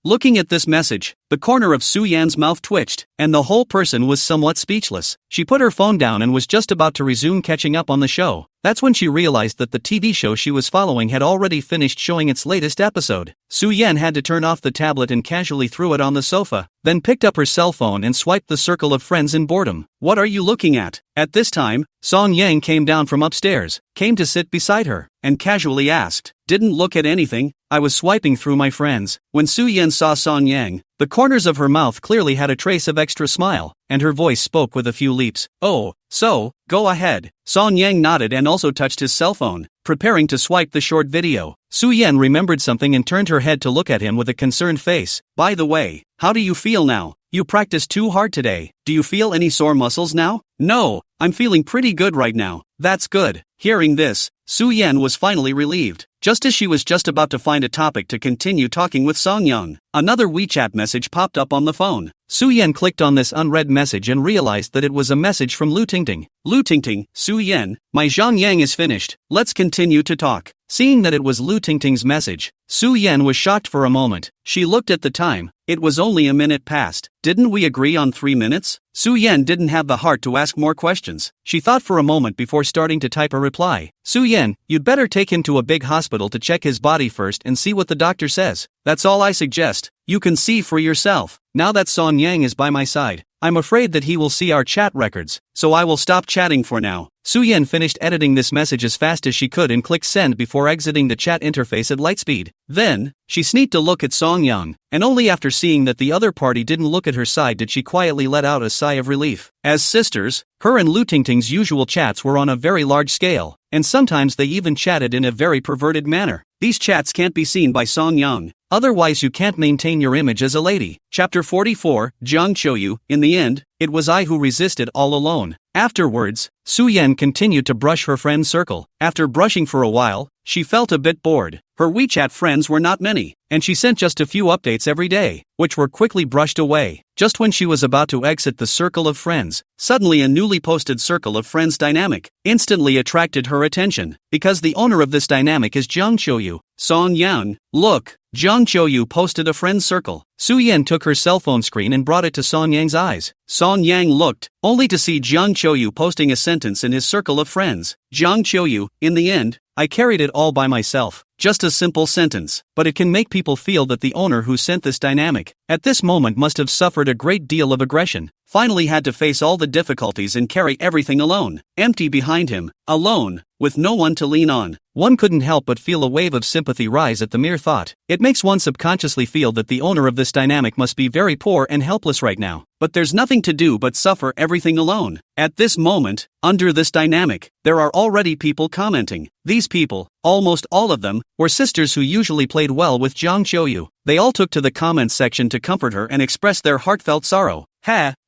Looking at this message, the corner of Su Yan's mouth twitched, and the whole person was somewhat speechless. She put her phone down and was just about to resume catching up on the show. That's when she realized that the TV show she was following had already finished showing its latest episode. Su Yan had to turn off the tablet and casually threw it on the sofa, then picked up her cell phone and swiped the circle of friends in boredom. What are you looking at? At this time, Song Yang came down from upstairs, came to sit beside her, and casually asked, "Didn't look at anything, I was swiping through my friends." When Su Yan saw Song Yang, the corners of her mouth clearly had a trace of extra smile, and her voice spoke with a few leaps. "Oh, so, go ahead." Song Yang nodded and also touched his cell phone, preparing to swipe the short video. Su Yan remembered something and turned her head to look at him with a concerned face. "By the way, how do you feel now? You practiced too hard today. Do you feel any sore muscles now?" "No, I'm feeling pretty good right now." "That's good." Hearing this, Su Yan was finally relieved. Just as she was just about to find a topic to continue talking with Song Yang, another WeChat message popped up on the phone. Su Yan clicked on this unread message and realized that it was a message from Lu Tingting. "Lu Tingting, Su Yan, my Jiang Yang is finished. Let's continue to talk." Seeing that it was Lu Tingting's message, Su Yan was shocked for a moment. She looked at the time. It was only a minute past. Didn't we agree on 3 minutes? Su Yan didn't have the heart to ask more questions. She thought for a moment before starting to type a reply. "Su Yan, you'd better take him to a big hospital to check his body first and see what the doctor says. That's all I suggest. You can see for yourself. Now that Song Yang is by my side, I'm afraid that he will see our chat records, so I will stop chatting for now." Su Yan finished editing this message as fast as she could and clicked send before exiting the chat interface at light speed. Then, she sneaked a look at Song Yang, and only after seeing that the other party didn't look at her side did she quietly let out a sigh of relief. As sisters, her and Lu Tingting's usual chats were on a very large scale, and sometimes they even chatted in a very perverted manner. These chats can't be seen by Song Yang, otherwise you can't maintain your image as a lady. Chapter 44, Jiang Qiuyu. In the end, it was I who resisted all alone. Afterwards, Su Yan continued to brush her friend's circle. After brushing for a while, she felt a bit bored. Her WeChat friends were not many, and she sent just a few updates every day, which were quickly brushed away. Just when she was about to exit the circle of friends, suddenly a newly posted circle of friends dynamic instantly attracted her attention, because the owner of this dynamic is Jiang Qiuyu. "Song Yan, look, Jiang Qiuyu posted a friend's circle. Su Yan took her cell phone screen and brought it to Song Yang's eyes. Song Yang looked, only to see Jiang Qiuyu posting a sentence in his circle of friends. Jiang Qiuyu, in the end, I carried it all by myself. Just a simple sentence, but it can make people feel that the owner who sent this dynamic, at this moment must have suffered a great deal of aggression. Finally had to face all the difficulties and carry everything alone, empty behind him, alone, with no one to lean on. One couldn't help but feel a wave of sympathy rise at the mere thought. It makes one subconsciously feel that the owner of this dynamic must be very poor and helpless right now. But there's nothing to do but suffer everything alone. At this moment, under this dynamic, there are already people commenting. These people, almost all of them, were sisters who usually played well with Jiang Qiuyu. They all took to the comments section to comfort her and express their heartfelt sorrow.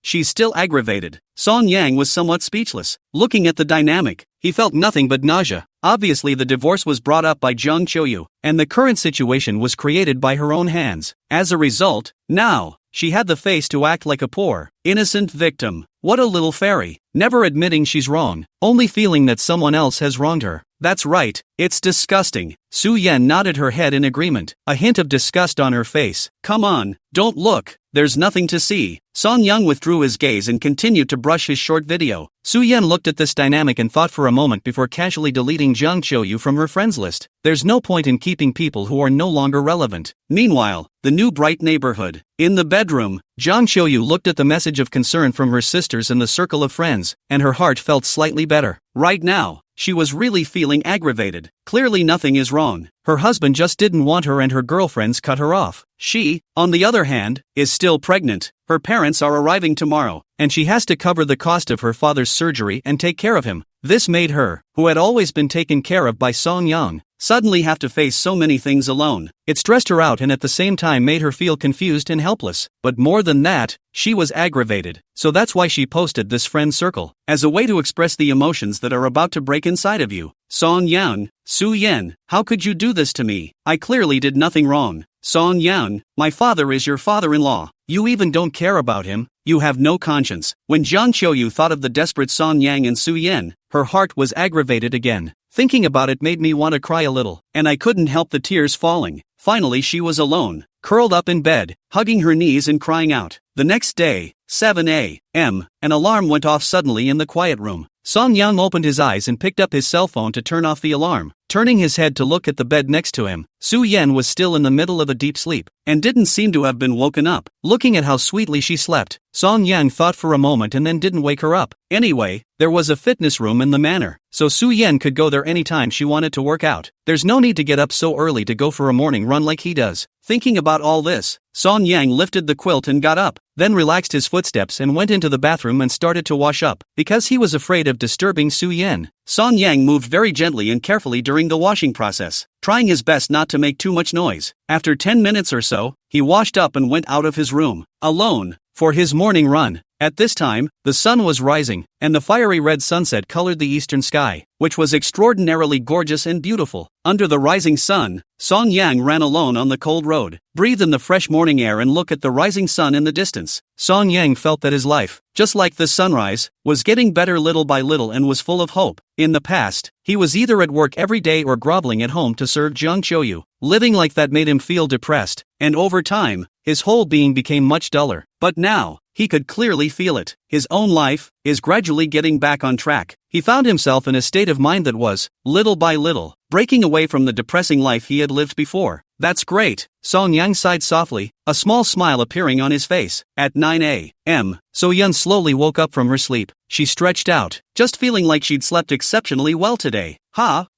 She's still aggravated. Song Yang was somewhat speechless. Looking at the dynamic, he felt nothing but nausea. Obviously the divorce was brought up by Jiang Qiuyu, and the current situation was created by her own hands. As a result, now, she had the face to act like a poor, innocent victim. What a little fairy, never admitting she's wrong, only feeling that someone else has wronged her. That's right, it's disgusting. Su Yan nodded her head in agreement, a hint of disgust on her face. Come on, don't look, there's nothing to see. Song Yang withdrew his gaze and continued to brush his short video. Su Yan looked at this dynamic and thought for a moment before casually deleting Jiang Qiuyu from her friends list. There's no point in keeping people who are no longer relevant. Meanwhile, the new bright neighborhood. In the bedroom, Jiang Qiuyu looked at the message of concern from her sisters in the circle of friends, and her heart felt slightly better. Right now, she was really feeling aggravated. Clearly nothing is wrong. Her husband just didn't want her and her girlfriends cut her off. She, on the other hand, is still pregnant. Her parents are arriving tomorrow, and she has to cover the cost of her father's surgery and take care of him. This made her, who had always been taken care of by Song Yang, suddenly have to face so many things alone. It stressed her out and at the same time made her feel confused and helpless. But more than that, she was aggravated. So that's why she posted this friend circle, as a way to express the emotions that are about to break inside of you. Song Yang, Su Yan, how could you do this to me? I clearly did nothing wrong. Song Yang, my father is your father-in-law. You even don't care about him. You have no conscience. When Jiang Qiuyu thought of the desperate Song Yang and Su Yan, her heart was aggravated again. Thinking about it made me want to cry a little, and I couldn't help the tears falling. Finally she was alone, curled up in bed, hugging her knees and crying out. The next day, 7 a.m., an alarm went off suddenly in the quiet room. Song Yang opened his eyes and picked up his cell phone to turn off the alarm. Turning his head to look at the bed next to him, Su Yan was still in the middle of a deep sleep, and didn't seem to have been woken up. Looking at how sweetly she slept, Song Yang thought for a moment and then didn't wake her up. Anyway, there was a fitness room in the manor, so Su Yan could go there anytime she wanted to work out. There's no need to get up so early to go for a morning run like he does. Thinking about all this, Song Yang lifted the quilt and got up, then relaxed his footsteps and went into the bathroom and started to wash up, because he was afraid of disturbing Su Yan. Song Yang moved very gently and carefully during the washing process, trying his best not to make too much noise. After 10 minutes or so, he washed up and went out of his room, alone, for his morning run. At this time, the sun was rising, and the fiery red sunset colored the eastern sky, which was extraordinarily gorgeous and beautiful. Under the rising sun, Song Yang ran alone on the cold road, breathed in the fresh morning air and looked at the rising sun in the distance. Song Yang felt that his life, just like the sunrise, was getting better little by little and was full of hope. In the past, he was either at work every day or groveling at home to serve Jiang Qiuyu. Living like that made him feel depressed, and over time, his whole being became much duller. But now, he could clearly feel it. His own life is gradually getting back on track. He found himself in a state of mind that was, little by little, breaking away from the depressing life he had lived before. That's great, Song Yang sighed softly, a small smile appearing on his face. At 9 a.m., So Yan slowly woke up from her sleep. She stretched out, just feeling like she'd slept exceptionally well today.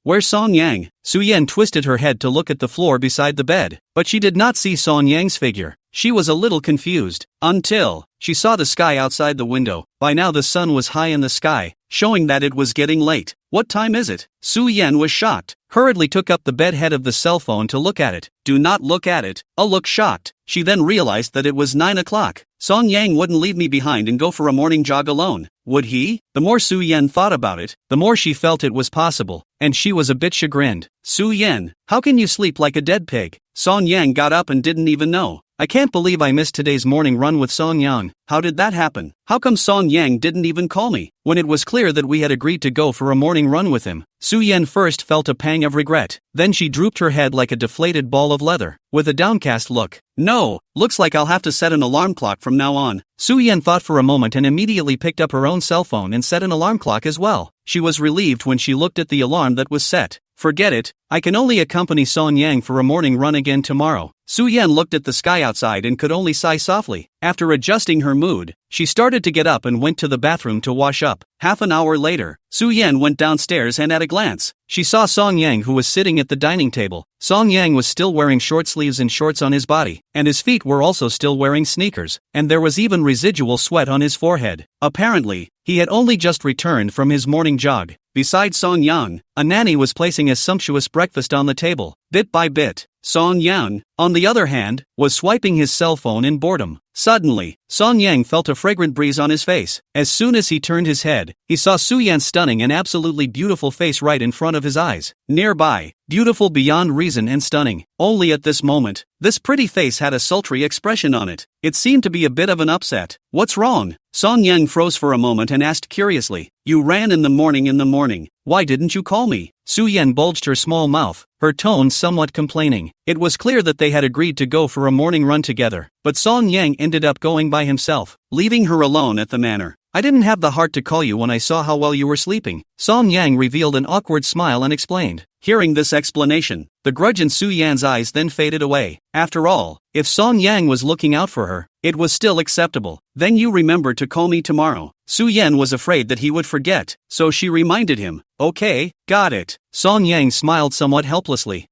Where's Song Yang? Su Yan twisted her head to look at the floor beside the bed, but she did not see Song Yang's figure. She was a little confused, until she saw the sky outside the window. By now the sun was high in the sky, showing that it was getting late. What time is it? Su Yan was shocked, hurriedly took up the bed head of the cell phone to look at it. Do not look at it. Look shocked. She then realized that it was 9 o'clock. Song Yang wouldn't leave me behind and go for a morning jog alone, would he? The more Su Yan thought about it, the more she felt it was possible, and she was a bit chagrined. Su Yan, how can you sleep like a dead pig? Song Yang got up and didn't even know. I can't believe I missed today's morning run with Song Yang. How did that happen? How come Song Yang didn't even call me, when it was clear that we had agreed to go for a morning run with him? Su Yan first felt a pang of regret, then she drooped her head like a deflated ball of leather, with a downcast look. No, looks like I'll have to set an alarm clock from now on. Su Yan thought for a moment and immediately picked up her own cell phone and set an alarm clock as well. She was relieved when she looked at the alarm that was set. Forget it, I can only accompany Song Yang for a morning run again tomorrow. Su Yan looked at the sky outside and could only sigh softly. After adjusting her mood, she started to get up and went to the bathroom to wash up. Half an hour later, Su Yan went downstairs and at a glance, she saw Song Yang who was sitting at the dining table. Song Yang was still wearing short sleeves and shorts on his body, and his feet were also still wearing sneakers, and there was even residual sweat on his forehead. Apparently, he had only just returned from his morning jog. Beside Song Yang, a nanny was placing a sumptuous breakfast on the table. Bit by bit, Song Yang, on the other hand, was swiping his cell phone in boredom. Suddenly, Song Yang felt a fragrant breeze on his face. As soon as he turned his head, he saw Su Yan's stunning and absolutely beautiful face right in front of his eyes. Nearby, beautiful beyond reason and stunning. Only at this moment, this pretty face had a sultry expression on it. It seemed to be a bit of an upset. What's wrong? Song Yang froze for a moment and asked curiously. You ran in the morning. Why didn't you call me? Su Yan bulged her small mouth, her tone somewhat complaining. It was clear that they had agreed to go for a morning run together, but Song Yang ended up going by himself, leaving her alone at the manor. I didn't have the heart to call you when I saw how well you were sleeping. Song Yang revealed an awkward smile and explained. Hearing this explanation, the grudge in Su Yan's eyes then faded away. After all, if Song Yang was looking out for her, it was still acceptable. Then you remember to call me tomorrow. Su Yan was afraid that he would forget, so she reminded him. Okay, got it. Song Yang smiled somewhat helplessly.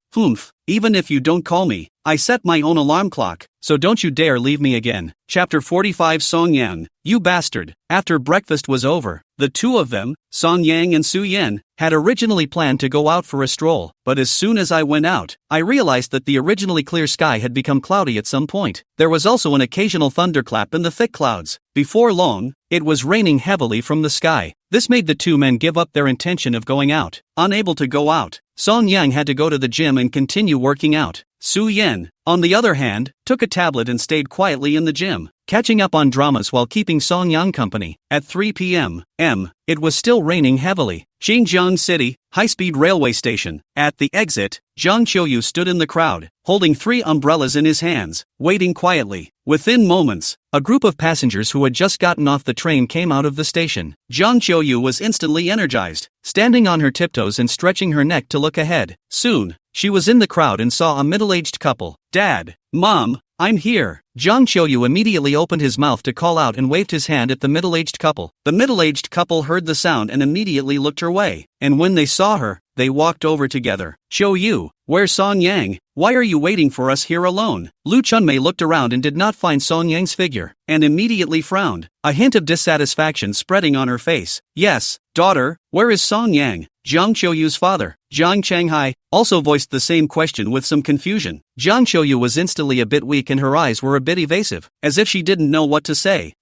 Even if you don't call me, I set my own alarm clock, so don't you dare leave me again. Chapter 45 Song Yang, you bastard. After breakfast was over, the two of them, Song Yang and Su Yan, had originally planned to go out for a stroll, but as soon as I went out, I realized that the originally clear sky had become cloudy at some point. There was also an occasional thunderclap in the thick clouds. Before long, it was raining heavily from the sky. This made the two men give up their intention of going out. Unable to go out, Song Yang had to go to the gym and continue working out. Su Yan, on the other hand, took a tablet and stayed quietly in the gym, catching up on dramas while keeping Song Yang company. At 3 p.m., it was still raining heavily. Xinjiang City, high-speed railway station. At the exit, Jiang Qiuyu stood in the crowd, holding 3 umbrellas in his hands, waiting quietly. Within moments, a group of passengers who had just gotten off the train came out of the station. Jiang Qiuyu was instantly energized, standing on her tiptoes and stretching her neck to look ahead. Soon, she was in the crowd and saw a middle-aged couple. Dad, Mom, I'm here. Jiang Qiuyu immediately opened his mouth to call out and waved his hand at the middle-aged couple. The middle-aged couple heard the sound and immediately looked her way, and when they saw her, they walked over together. Qiuyu, where's Song Yang? Why are you waiting for us here alone? Lu Chunmei looked around and did not find Song Yang's figure, and immediately frowned, a hint of dissatisfaction spreading on her face. Yes, daughter, where is Song Yang? Jiang Qiuyu's father, Jiang Changhai, also voiced the same question with some confusion. Jiang Qiuyu was instantly a bit weak and her eyes were a bit evasive, as if she didn't know what to say.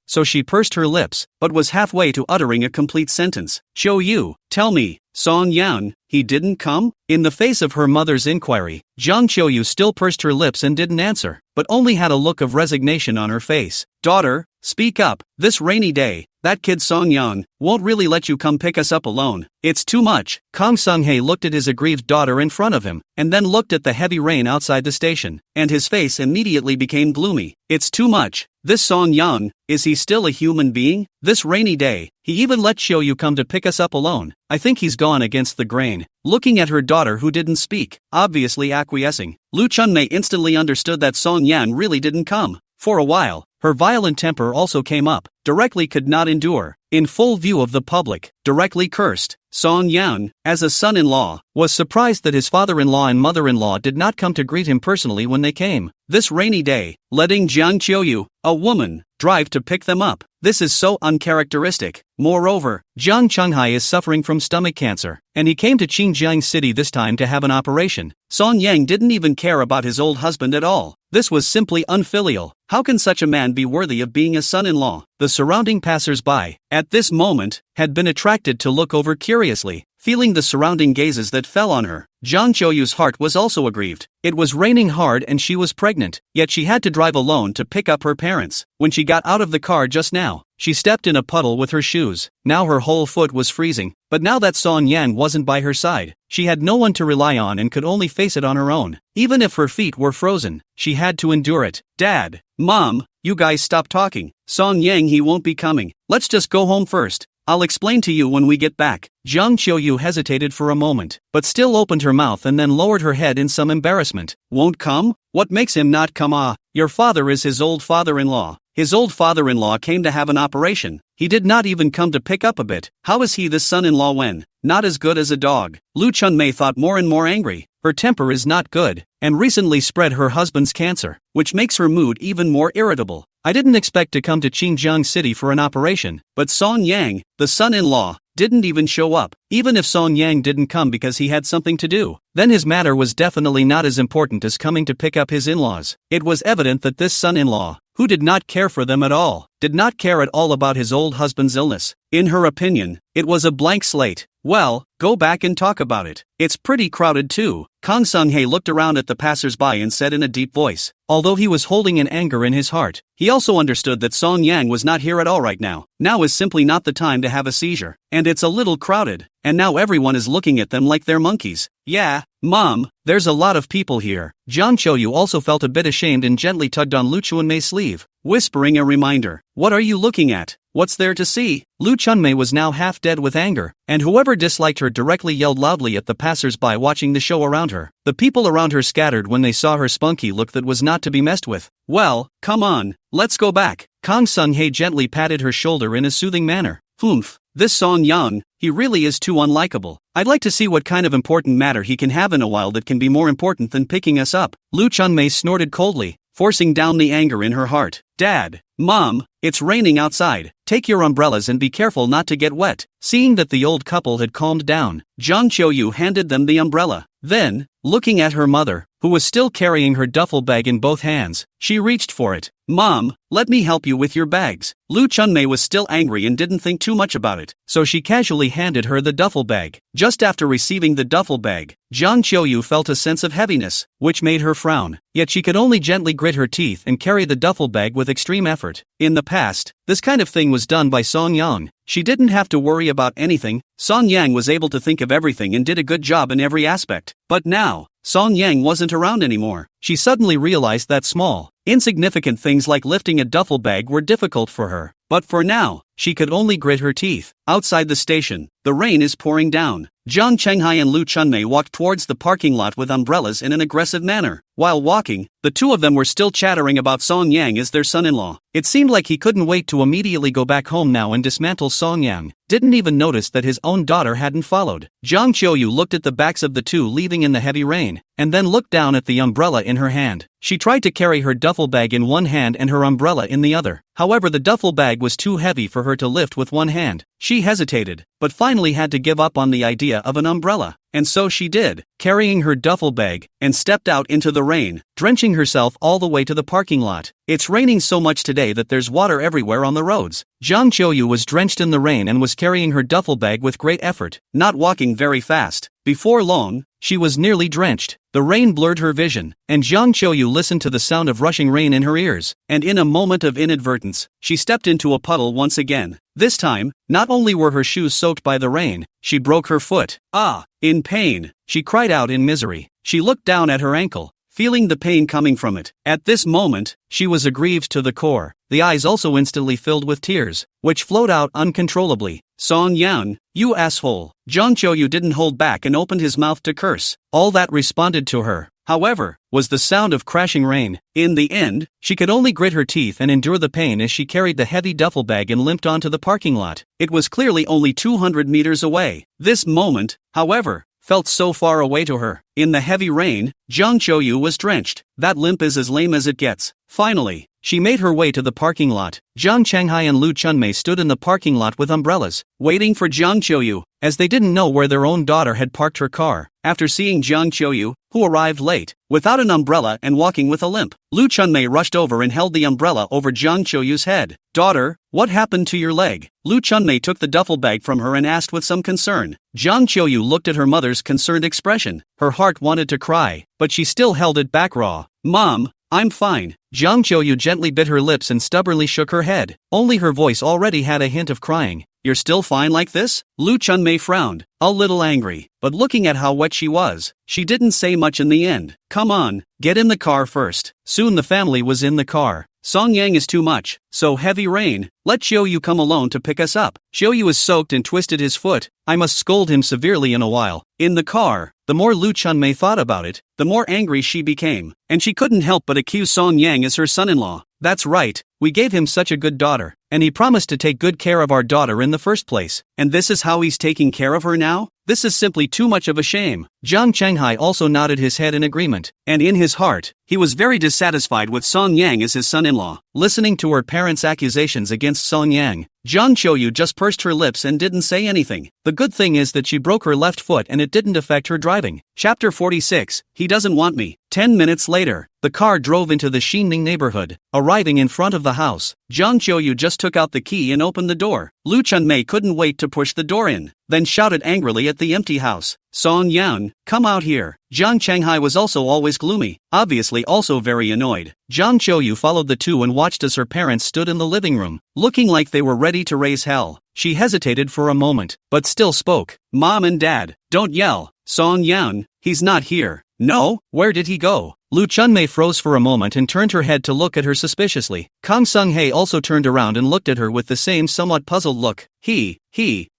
So she pursed her lips, but was halfway to uttering a complete sentence. Qiuyu, tell me, Song Yang, he didn't come? In the face of her mother's inquiry, Jiang Qiuyu still pursed her lips and didn't answer, but only had a look of resignation on her face. Daughter, speak up, this rainy day, that kid Song Yang won't really let you come pick us up alone. It's too much. Kang Sung-hae looked at his aggrieved daughter in front of him, and then looked at the heavy rain outside the station, and his face immediately became gloomy. It's too much. This Song Yang, is he still a human being? This rainy day, he even let Qiuyu come to pick us up alone. I think he's gone against the grain. Looking at her daughter who didn't speak, obviously acquiescing, Lu Chunmei instantly understood that Song Yang really didn't come. For a while, her violent temper also came up. Directly could not endure, in full view of the public, directly cursed. Song Yang, as a son-in-law, was surprised that his father-in-law and mother-in-law did not come to greet him personally when they came. This rainy day, letting Jiang Qiuyu, a woman, drive to pick them up. This is so uncharacteristic. Moreover, Jiang Changhai is suffering from stomach cancer, and he came to Xinjiang City this time to have an operation. Song Yang didn't even care about his old husband at all. This was simply unfilial. How can such a man be worthy of being a son-in-law? The surrounding passers-by, at this moment, had been attracted to look over curiously, feeling the surrounding gazes that fell on her. Jiang Qiuyu's heart was also aggrieved. It was raining hard and she was pregnant, yet she had to drive alone to pick up her parents. When she got out of the car just now, she stepped in a puddle with her shoes. Now her whole foot was freezing, but now that Jiang Yan wasn't by her side, she had no one to rely on and could only face it on her own. Even if her feet were frozen, she had to endure it. Dad, Mom, you guys stop talking. Jiang Yan, he won't be coming. Let's just go home first. I'll explain to you when we get back. Jiang Qiuyu hesitated for a moment, but still opened her mouth and then lowered her head in some embarrassment. Won't come? What makes him not come? Your father is his old father-in-law. His old father-in-law came to have an operation. He did not even come to pick up a bit. How is he the son-in-law when? Not as good as a dog. Lu Chunmei thought more and more angry. Her temper is not good, and recently spread her husband's cancer, which makes her mood even more irritable. I didn't expect to come to Qingjiang City for an operation, but Song Yang, the son-in-law, didn't even show up. Even if Song Yang didn't come because he had something to do, then his matter was definitely not as important as coming to pick up his in-laws. It was evident that this son-in-law, who did not care for them at all, did not care at all about his old husband's illness. In her opinion, it was a blank slate. Well, go back and talk about it. It's pretty crowded too. Kang Sung-hae looked around at the passers-by and said in a deep voice. Although he was holding an anger in his heart, he also understood that Song Yang was not here at all right now. Now is simply not the time to have a seizure. And it's a little crowded, and now everyone is looking at them like they're monkeys. Yeah, Mom, there's a lot of people here. Jiang Qiuyu also felt a bit ashamed and gently tugged on Lu Chunmei's sleeve, whispering a reminder. What are you looking at? What's there to see? Lu Chunmei was now half dead with anger, and whoever disliked her directly yelled loudly at the passers-by watching the show around her. The people around her scattered when they saw her spunky look that was not to be messed with. Well, come on, let's go back. Kang Sung-hae gently patted her shoulder in a soothing manner. Humph, this Song Yang, he really is too unlikable. I'd like to see what kind of important matter he can have in a while that can be more important than picking us up. Lu Chunmei snorted coldly, forcing down the anger in her heart. Dad, Mom, it's raining outside. Take your umbrellas and be careful not to get wet. Seeing that the old couple had calmed down, Jiang Qiuyu handed them the umbrella. Then, looking at her mother, who was still carrying her duffel bag in both hands, she reached for it. Mom, let me help you with your bags. Lu Chunmei was still angry and didn't think too much about it, so she casually handed her the duffel bag. Just after receiving the duffel bag, Jiang Qiuyu felt a sense of heaviness, which made her frown, yet she could only gently grit her teeth and carry the duffel bag with extreme effort. In the past, this kind of thing was done by Song Yang. She didn't have to worry about anything. Song Yang was able to think of everything and did a good job in every aspect. But now, Song Yang wasn't around anymore. She suddenly realized that small, insignificant things like lifting a duffel bag were difficult for her. But for now, she could only grit her teeth. Outside the station, the rain is pouring down. Zhang Chenghai and Lu Chunmei walked towards the parking lot with umbrellas in an aggressive manner. While walking, the two of them were still chattering about Song Yang as their son-in-law. It seemed like he couldn't wait to immediately go back home now and dismantle Song Yang. Didn't even notice that his own daughter hadn't followed. Jiang Qiuyu looked at the backs of the two leaving in the heavy rain, and then looked down at the umbrella in her hand. She tried to carry her duffel bag in one hand and her umbrella in the other. However, the duffel bag was too heavy for her to lift with one hand. She hesitated, but finally had to give up on the idea of an umbrella. And so she did, carrying her duffel bag, and stepped out into the rain, drenching herself all the way to the parking lot. It's raining so much today that there's water everywhere on the roads. Jiang Qiuyu was drenched in the rain and was carrying her duffel bag with great effort, not walking very fast. Before long, she was nearly drenched. The rain blurred her vision, and Jiang Qiuyu listened to the sound of rushing rain in her ears, and in a moment of inadvertence, she stepped into a puddle once again. This time, not only were her shoes soaked by the rain, she broke her foot. Ah! In pain, she cried out in misery. She looked down at her ankle, feeling the pain coming from it. At this moment, she was aggrieved to the core. The eyes also instantly filled with tears, which flowed out uncontrollably. Song Yan, you asshole. Jiang Qiuyu didn't hold back and opened his mouth to curse. All that responded to her, however, was the sound of crashing rain. In the end, she could only grit her teeth and endure the pain as she carried the heavy duffel bag and limped onto the parking lot. It was clearly only 200 meters away. This moment, however, felt so far away to her. In the heavy rain, Jiang Qiuyu was drenched. That limp is as lame as it gets. Finally, She made her way to the parking lot. Jiang Qiuyu and Lu Chunmei stood in the parking lot with umbrellas, waiting for Jiang Qiuyu, as they didn't know where their own daughter had parked her car. After seeing Jiang Qiuyu, who arrived late, without an umbrella and walking with a limp, Lu Chunmei rushed over and held the umbrella over Jiang Qiuyu's head. "Daughter, what happened to your leg?" Lu Chunmei took the duffel bag from her and asked with some concern. Jiang Qiuyu looked at her mother's concerned expression. Her heart wanted to cry, but she still held it back raw. "Mom, I'm fine." Jiang Qiuyu gently bit her lips and stubbornly shook her head. Only her voice already had a hint of crying. "You're still fine like this?" Lu Chunmei frowned, a little angry, but looking at how wet she was, she didn't say much in the end. "Come on, get in the car first." Soon the family was in the car. "Song Yang is too much, so heavy rain. Let Qiuyu come alone to pick us up." Qiuyu is soaked and twisted his foot. "I must scold him severely in a while." In the car, the more Lu Chunmei thought about it, the more angry she became, and she couldn't help but accuse Song Yang as her son-in-law. "That's right, we gave him such a good daughter, and he promised to take good care of our daughter in the first place, and this is how he's taking care of her now? This is simply too much of a shame." Jiang Qiuyu also nodded his head in agreement, and in his heart, he was very dissatisfied with Song Yang as his son-in-law. Listening to her parents' accusations against Song Yang, Jiang Qiuyu just pursed her lips and didn't say anything. The good thing is that she broke her left foot and it didn't affect her driving. Chapter 46, He Doesn't Want Me. 10 minutes later, the car drove into the Xinning neighborhood. Arriving in front of the house, Jiang Qiuyu just took out the key and opened the door. Lu Chunmei couldn't wait to push the door in, then shouted angrily at the empty house. "Song Yan, come out here." Jiang Qiuyu was also always gloomy, obviously also very annoyed. Jiang Qiuyu followed the two and watched as her parents stood in the living room, looking like they were ready to raise hell. She hesitated for a moment, but still spoke. "Mom and Dad, don't yell. Song Yan, he's not here." "No? Where did he go?" Lu Chunmei froze for a moment and turned her head to look at her suspiciously. Kang Sung-hae also turned around and looked at her with the same somewhat puzzled look.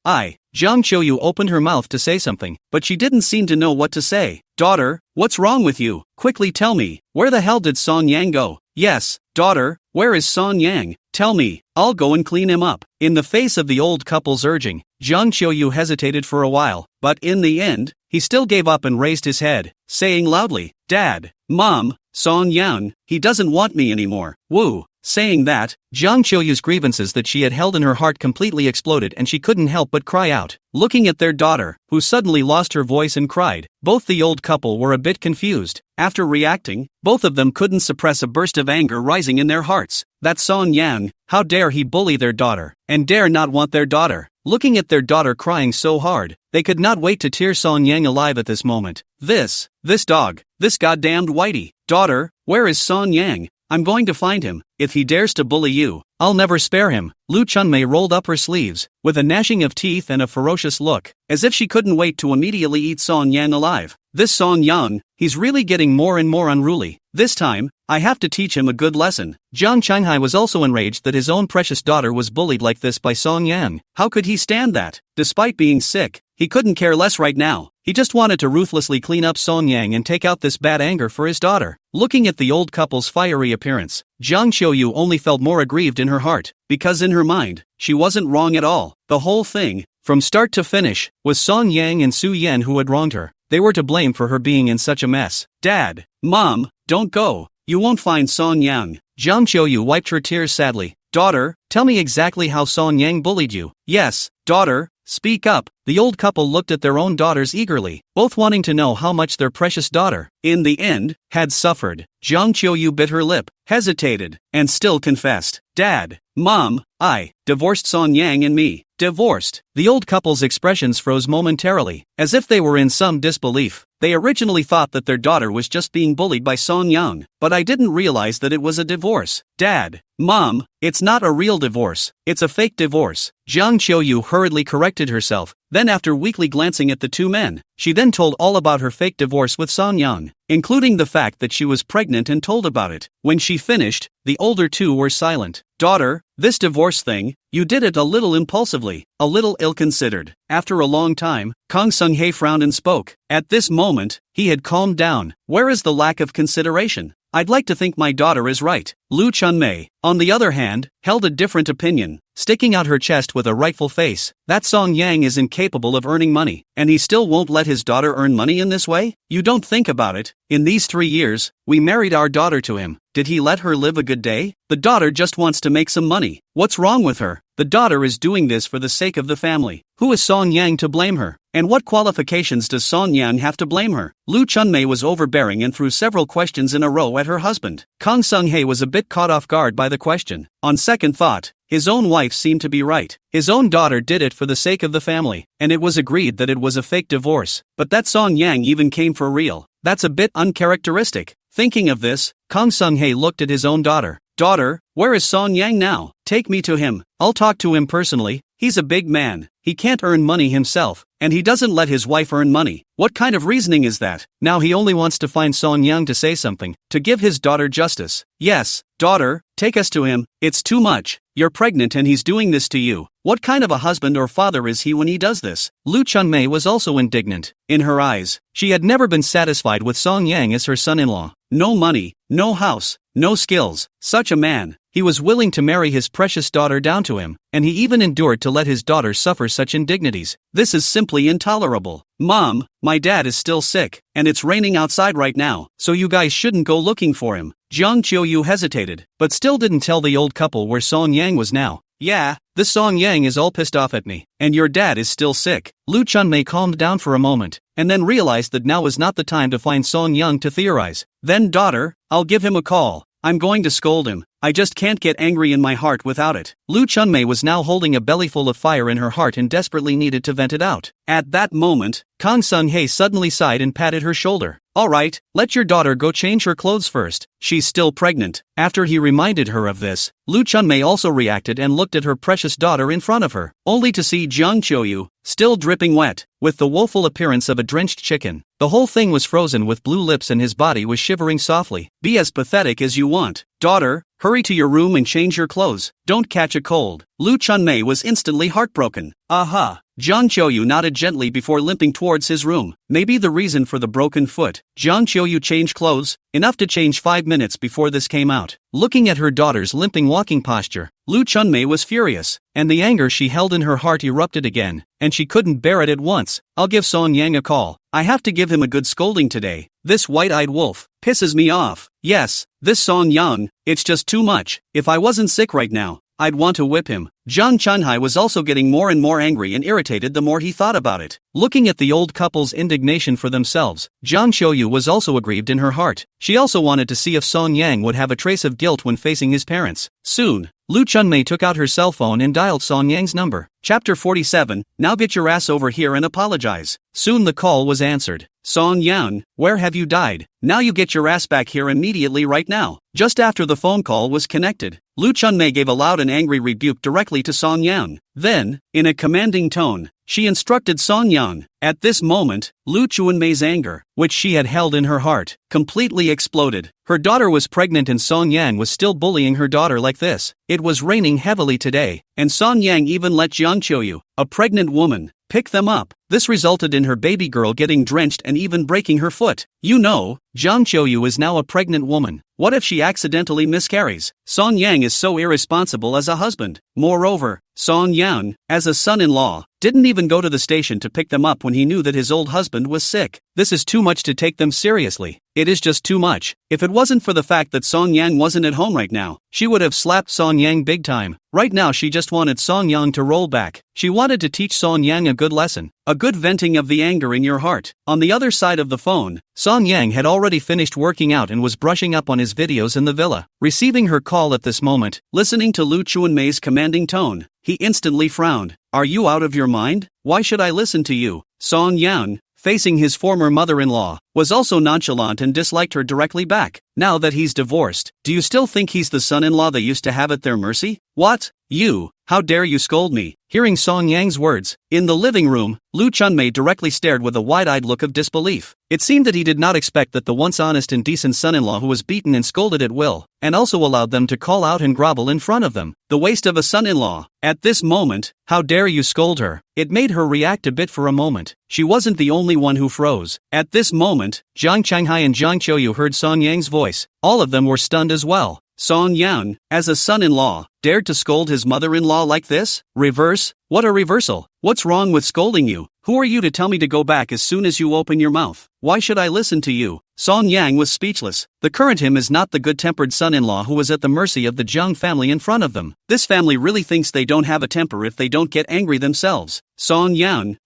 I. Jiang Qiuyu opened her mouth to say something, but she didn't seem to know what to say. "Daughter, what's wrong with you? Quickly tell me, where the hell did Song Yang go?" "Yes, daughter, where is Song Yang? Tell me, I'll go and clean him up." In the face of the old couple's urging, Jiang Qiuyu hesitated for a while, but in the end, he still gave up and raised his head, saying loudly, "Dad, Mom, Song Yang, he doesn't want me anymore. Woo." Saying that, Jiang Qiuyu's grievances that she had held in her heart completely exploded and she couldn't help but cry out. Looking at their daughter, who suddenly lost her voice and cried, both the old couple were a bit confused. After reacting, both of them couldn't suppress a burst of anger rising in their hearts. That Song Yang, how dare he bully their daughter, and dare not want their daughter. Looking at their daughter crying so hard, they could not wait to tear Song Yang alive at this moment. This dog, this goddamned whitey. "Daughter, where is Song Yang? I'm going to find him. If he dares to bully you, I'll never spare him." Lu Chunmei rolled up her sleeves, with a gnashing of teeth and a ferocious look, as if she couldn't wait to immediately eat Song Yang alive. "This Song Yang, he's really getting more and more unruly. This time, I have to teach him a good lesson." Jiang Qiuyu was also enraged that his own precious daughter was bullied like this by Song Yang. How could he stand that? Despite being sick, he couldn't care less right now. He just wanted to ruthlessly clean up Song Yang and take out this bad anger for his daughter. Looking at the old couple's fiery appearance, Jiang Qiuyu only felt more aggrieved in her heart, because in her mind, she wasn't wrong at all. The whole thing, from start to finish, was Song Yang and Su Yan who had wronged her. They were to blame for her being in such a mess. "Dad, Mom, don't go. You won't find Song Yang." Jiang Qiuyu wiped her tears sadly. "Daughter, tell me exactly how Song Yang bullied you." "Yes, daughter, speak up." The old couple looked at their own daughters eagerly, both wanting to know how much their precious daughter, in the end, had suffered. Jiang Qiuyu bit her lip, hesitated, and still confessed. "Dad, Mom, I divorced Song Yang and me." Divorced. The old couple's expressions froze momentarily, as if they were in some disbelief. They originally thought that their daughter was just being bullied by Song Yang, but I didn't realize that it was a divorce. "Dad, Mom, it's not a real divorce, it's a fake divorce." Jiang Qiuyu hurriedly corrected herself, then after weakly glancing at the two men, she then told all about her fake divorce with Song Yang, including the fact that she was pregnant and told about it. When she finished, the older two were silent. "Daughter, this divorce thing, you did it a little impulsively, a little ill-considered." After a long time, Kang Sung-hae frowned and spoke. At this moment, he had calmed down. "Where is the lack of consideration? I'd like to think my daughter is right." Lu Chunmei, on the other hand, held a different opinion, sticking out her chest with a rightful face. "That Song Yang is incapable of earning money, and he still won't let his daughter earn money in this way? You don't think about it. In these 3 years, we married our daughter to him. Did he let her live a good day? The daughter just wants to make some money. What's wrong with her? The daughter is doing this for the sake of the family. Who is Song Yang to blame her? And what qualifications does Song Yang have to blame her? Lu Chunmei was overbearing and threw several questions in a row at her husband. Kang Sung-hae was a bit caught off guard by the question. On second thought, his own wife seemed to be right. His own daughter did it for the sake of the family, and it was agreed that it was a fake divorce. But that Song Yang even came for real. That's a bit uncharacteristic. Thinking of this, Kang Sung-hae looked at his own daughter. Daughter, where is Song Yang now? Take me to him. I'll talk to him personally. He's a big man. He can't earn money himself, and he doesn't let his wife earn money. What kind of reasoning is that? Now he only wants to find Song Yang to say something, to give his daughter justice. Yes, daughter, take us to him. It's too much. You're pregnant and he's doing this to you. What kind of a husband or father is he when he does this? Lu Chunmei was also indignant. In her eyes, she had never been satisfied with Song Yang as her son-in-law. No money, no house, no skills. Such a man. He was willing to marry his precious daughter down to him, and he even endured to let his daughter suffer such indignities. This is simply intolerable. Mom, my dad is still sick, and it's raining outside right now, so you guys shouldn't go looking for him. Jiang Qiuyu hesitated, but still didn't tell the old couple where Song Yang was now. Yeah, this Song Yang is all pissed off at me, and your dad is still sick. Lu Chunmei calmed down for a moment, and then realized that now was not the time to find Song Yang to theorize. Then daughter, I'll give him a call. I'm going to scold him. I just can't get angry in my heart without it. Lu Chunmei was now holding a bellyful of fire in her heart and desperately needed to vent it out. At that moment, Kang Sung-hae suddenly sighed and patted her shoulder. Alright, let your daughter go change her clothes first. She's still pregnant. After he reminded her of this, Lu Chunmei also reacted and looked at her precious daughter in front of her, only to see Jiang Qiuyu, still dripping wet, with the woeful appearance of a drenched chicken. The whole thing was frozen with blue lips and his body was shivering softly. Be as pathetic as you want. Daughter, hurry to your room and change your clothes. Don't catch a cold. Lu Chunmei was instantly heartbroken. Aha! Jiang Qiuyu nodded gently before limping towards his room. Maybe the reason for the broken foot. Jiang Qiuyu changed clothes, enough to change 5 minutes before this came out. Looking at her daughter's limping walking posture, Lu Chunmei was furious, and the anger she held in her heart erupted again, and she couldn't bear it at once. I'll give Song Yang a call. I have to give him a good scolding today. This white-eyed wolf pisses me off. Yes, this Song Yang, it's just too much. If I wasn't sick right now, I'd want to whip him. Jiang Chunhai was also getting more and more angry and irritated the more he thought about it. Looking at the old couple's indignation for themselves, Jiang Qiuyu was also aggrieved in her heart. She also wanted to see if Song Yang would have a trace of guilt when facing his parents. Soon, Lu Chunmei took out her cell phone and dialed Song Yang's number. Chapter 47, Now get your ass over here and apologize. Soon the call was answered. Song Yang, where have you died? Now you get your ass back here immediately right now. Just after the phone call was connected, Lu Chunmei gave a loud and angry rebuke directly to Song Yang. Then, in a commanding tone, she instructed Song Yang. At this moment, Lu Chunmei's anger, which she had held in her heart, completely exploded. Her daughter was pregnant and Song Yang was still bullying her daughter like this. It was raining heavily today, and Song Yang even let Jiang Qiuyu, a pregnant woman, pick them up. This resulted in her baby girl getting drenched and even breaking her foot. You know, Jiang Qiuyu is now a pregnant woman. What if she accidentally miscarries? Song Yang is so irresponsible as a husband. Moreover, Song Yang, as a son-in-law, didn't even go to the station to pick them up when he knew that his old husband was sick. This is too much to take them seriously. It is just too much. If it wasn't for the fact that Song Yang wasn't at home right now, she would have slapped Song Yang big time. Right now she just wanted Song Yang to roll back. She wanted to teach Song Yang a good lesson. A good venting of the anger in your heart. On the other side of the phone, Song Yang had already finished working out and was brushing up on his videos in the villa. Receiving her call at this moment, listening to Lu Chunmei's commanding tone, he instantly frowned. Are you out of your mind? Why should I listen to you? Song Yang, facing his former mother-in-law, was also nonchalant and disliked her directly back. Now that he's divorced, do you still think he's the son-in-law they used to have at their mercy? What? You? How dare you scold me? Hearing Song Yang's words, in the living room, Lu Chunmei directly stared with a wide-eyed look of disbelief. It seemed that he did not expect that the once honest and decent son-in-law who was beaten and scolded at will, and also allowed them to call out and grovel in front of them. The waste of a son-in-law. At this moment, how dare you scold her? It made her react a bit for a moment. She wasn't the only one who froze. At this moment, Jiang Changhai and Jiang Qiuyu heard Song Yang's voice. All of them were stunned as well. Song Yang, as a son-in-law, dared to scold his mother-in-law like this? Reverse? What a reversal. What's wrong with scolding you? Who are you to tell me to go back as soon as you open your mouth? Why should I listen to you? Song Yang was speechless. The current him is not the good-tempered son-in-law who was at the mercy of the Jiang family in front of them. This family really thinks they don't have a temper if they don't get angry themselves. Song Yang,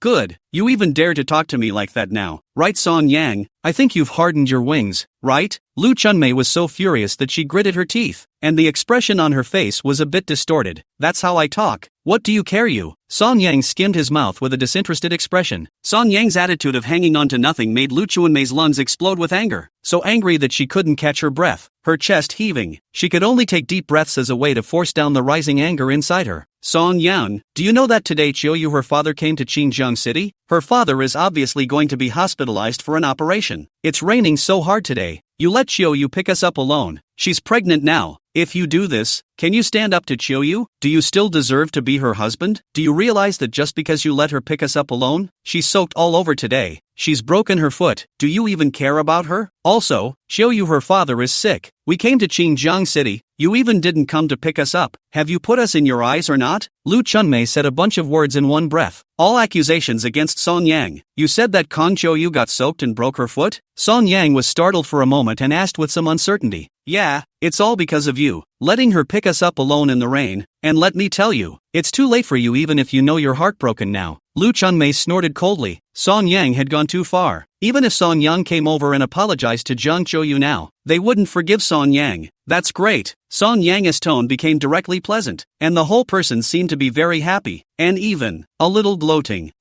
good. You even dare to talk to me like that now, right Song Yang? I think you've hardened your wings, right? Lu Chunmei was so furious that she gritted her teeth, and the expression on her face was a bit distorted. That's how I talk. What do you care you? Song Yang skimmed his mouth with a disinterested expression. Song Yang's attitude of hanging on to nothing made Lu Chunmei's lungs explode with anger. So angry that she couldn't catch her breath, her chest heaving. She could only take deep breaths as a way to force down the rising anger inside her. Song Yan, do you know that today Qiuyu her father came to Qinjiang City? Her father is obviously going to be hospitalized for an operation. It's raining so hard today. You let Qiuyu pick us up alone. She's pregnant now. If you do this, can you stand up to Qiuyu? Do you still deserve to be her husband? Do you realize that just because you let her pick us up alone? She's soaked all over today. She's broken her foot. Do you even care about her? Also, Qiuyu her father is sick. We came to Qinjiang City. You even didn't come to pick us up. Have you put us in your eyes or not? Lu Chunmei said a bunch of words in one breath. All accusations against Song Yang. You said that Kong Qiuyu got soaked and broke her foot? Song Yang was startled for a moment and asked with some uncertainty. Yeah, it's all because of you, letting her pick us up alone in the rain, and let me tell you, it's too late for you even if you know you're heartbroken now. Lu Chunmei snorted coldly. Song Yang had gone too far. Even if Song Yang came over and apologized to Jiang Qiuyu now, they wouldn't forgive Song Yang. That's great. Song Yang's tone became directly pleasant, and the whole person seemed to be very happy, and even a little gloating.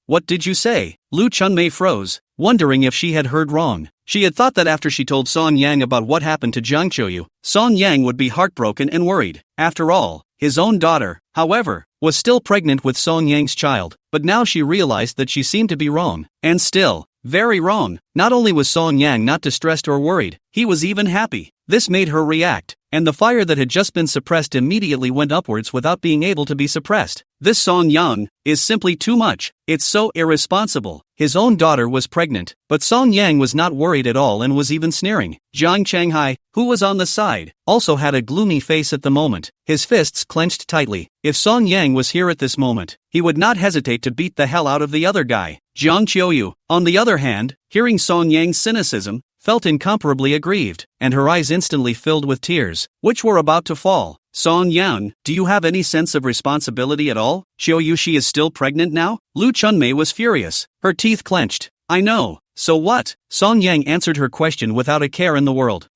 What did you say? Lu Chunmei froze, wondering if she had heard wrong. She had thought that after she told Song Yang about what happened to Jiang Qiuyu, Song Yang would be heartbroken and worried. After all, his own daughter, however, was still pregnant with Song Yang's child, but now she realized that she seemed to be wrong, and still, very wrong. Not only was Song Yang not distressed or worried, he was even happy. This made her react, and the fire that had just been suppressed immediately went upwards without being able to be suppressed. This Song Yang is simply too much. It's so irresponsible. His own daughter was pregnant, but Song Yang was not worried at all and was even sneering. Jiang Shanghai, who was on the side, also had a gloomy face at the moment, his fists clenched tightly. If Song Yang was here at this moment, he would not hesitate to beat the hell out of the other guy. Jiang Qiuyu, on the other hand, hearing Song Yang's cynicism, felt incomparably aggrieved, and her eyes instantly filled with tears, which were about to fall. Song Yang, do you have any sense of responsibility at all? Qiuyu, she is still pregnant now? Lu Chunmei was furious, her teeth clenched. I know, so what? Song Yang answered her question without a care in the world.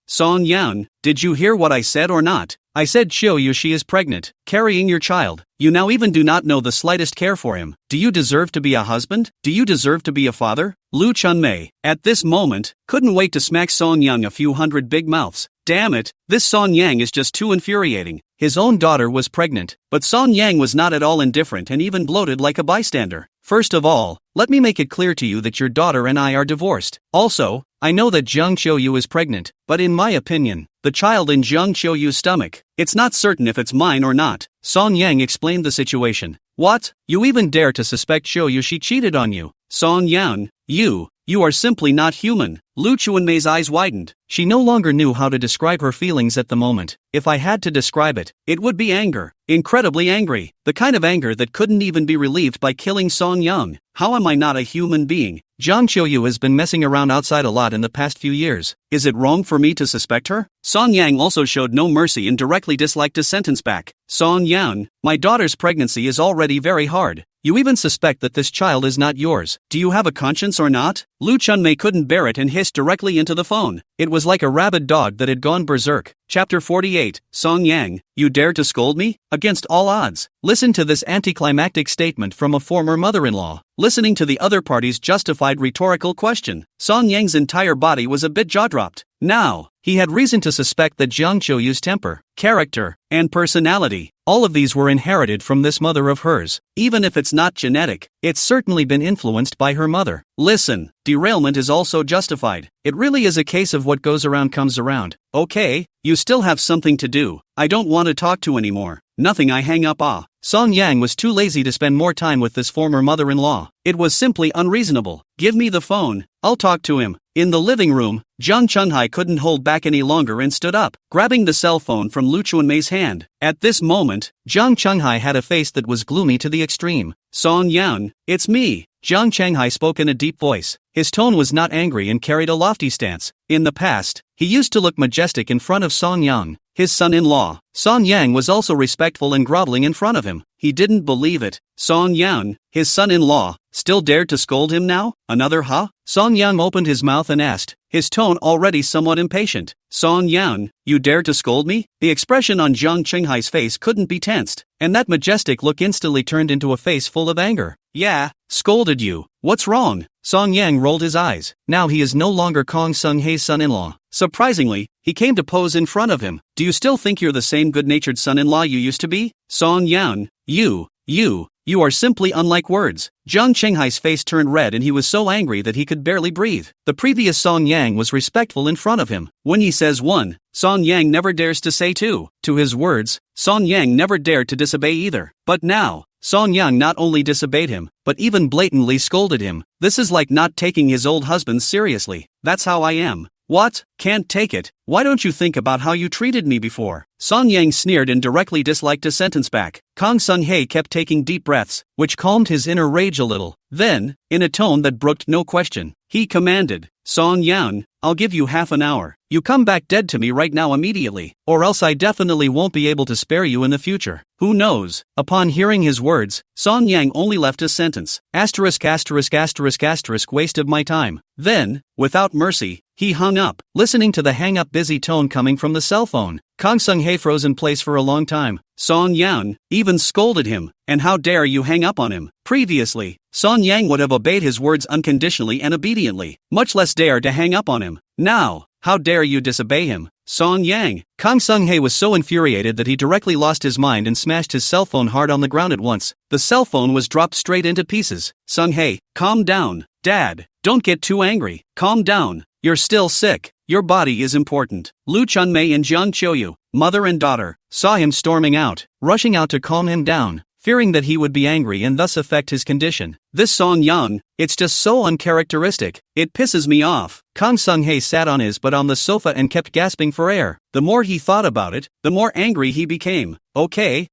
Song Yang, did you hear what I said or not? I said Qiuyu, she is pregnant, carrying your child. You now even do not know the slightest care for him. Do you deserve to be a husband? Do you deserve to be a father? Lu Chunmei, at this moment, couldn't wait to smack Song Yang a few hundred big mouths. Damn it, this Song Yang is just too infuriating. His own daughter was pregnant, but Song Yang was not at all indifferent and even gloated like a bystander. First of all, let me make it clear to you that your daughter and I are divorced. Also, I know that Jiang Qiuyu is pregnant, but in my opinion, the child in Jiang Qiuyu's stomach, it's not certain if it's mine or not. Song Yang explained the situation. What? You even dare to suspect Qiuyu she cheated on you? Song Yang, you are simply not human. Lu Chunmei's eyes widened. She no longer knew how to describe her feelings at the moment. If I had to describe it, it would be anger. Incredibly angry. The kind of anger that couldn't even be relieved by killing Song Yang. How am I not a human being? Jiang Qiuyu has been messing around outside a lot in the past few years. Is it wrong for me to suspect her? Song Yang also showed no mercy and directly disliked his sentence back. Song Yang, my daughter's pregnancy is already very hard. You even suspect that this child is not yours. Do you have a conscience or not? Lu Chunmei couldn't bear it and hissed directly into the phone. It was like a rabid dog that had gone berserk. Chapter 48, Song Yang, you dare to scold me? Against all odds. Listen to this anticlimactic statement from a former mother-in-law. Listening to the other party's justified rhetorical question, Song Yang's entire body was a bit jaw-dropped. Now, he had reason to suspect that Jiang Qiuyu's temper, character, and personality, all of these were inherited from this mother of hers. Even if it's not genetic, it's certainly been influenced by her mother. Listen, derailment is also justified. It really is a case of what goes around comes around. Okay, you still have something to do. I don't want to talk to anymore. Nothing, I hang up. Song Yang was too lazy to spend more time with this former mother-in-law. It was simply unreasonable. Give me the phone, I'll talk to him. In the living room, Jiang Chunhai couldn't hold back any longer and stood up, grabbing the cell phone from Lu Chunmei's hand. At this moment, Jiang Chunhai had a face that was gloomy to the extreme. Song Yan, it's me. Jiang Chunhai spoke in a deep voice. His tone was not angry and carried a lofty stance. In the past, he used to look majestic in front of Song Yang, his son-in-law. Song Yang was also respectful and groveling in front of him. He didn't believe it. Song Yang, his son-in-law, still dared to scold him now? Another huh? Song Yang opened his mouth and asked, his tone already somewhat impatient. Song Yang, you dare to scold me? The expression on Jiang Qinghai's face couldn't be tensed, and that majestic look instantly turned into a face full of anger. Yeah, scolded you. What's wrong? Song Yang rolled his eyes. Now he is no longer Kong Sung Hei's son-in-law. Surprisingly, he came to pose in front of him. Do you still think you're the same good-natured son-in-law you used to be? Song Yang, you are simply unlike words. Jiang Qinghai's face turned red and he was so angry that he could barely breathe. The previous Song Yang was respectful in front of him. When he says one, Song Yang never dares to say two. To his words, Song Yang never dared to disobey either. But now, Song Yang not only disobeyed him, but even blatantly scolded him. This is like not taking his old husband seriously. That's how I am. What? Can't take it? Why don't you think about how you treated me before? Song Yang sneered and directly disliked a sentence back. Kong Sung Hei kept taking deep breaths, which calmed his inner rage a little. Then, in a tone that brooked no question, he commanded, Song Yang, I'll give you half an hour. You come back dead to me right now immediately, or else I definitely won't be able to spare you in the future. Who knows? Upon hearing his words, Song Yang only left a sentence. Asterisk asterisk asterisk asterisk waste of my time. Then, without mercy, he hung up. Listening to the hang-up busy tone coming from the cell phone, Kong Sung Hei froze in place for a long time. Song Yang even scolded him, and how dare you hang up on him? Previously, Song Yang would have obeyed his words unconditionally and obediently, much less dare to hang up on him. Now, how dare you disobey him? Song Yang. Kong Sung Hei was so infuriated that he directly lost his mind and smashed his cell phone hard on the ground at once. The cell phone was dropped straight into pieces. Sung Hei, calm down. Dad, don't get too angry. Calm down. You're still sick. Your body is important. Lu Chunmei and Jiang Qiuyu, mother and daughter, saw him storming out, rushing out to calm him down, fearing that he would be angry and thus affect his condition. This Song Yang, it's just so uncharacteristic. It pisses me off. Kong Sung Hei sat on his butt on the sofa and kept gasping for air. The more he thought about it, the more angry he became. Okay,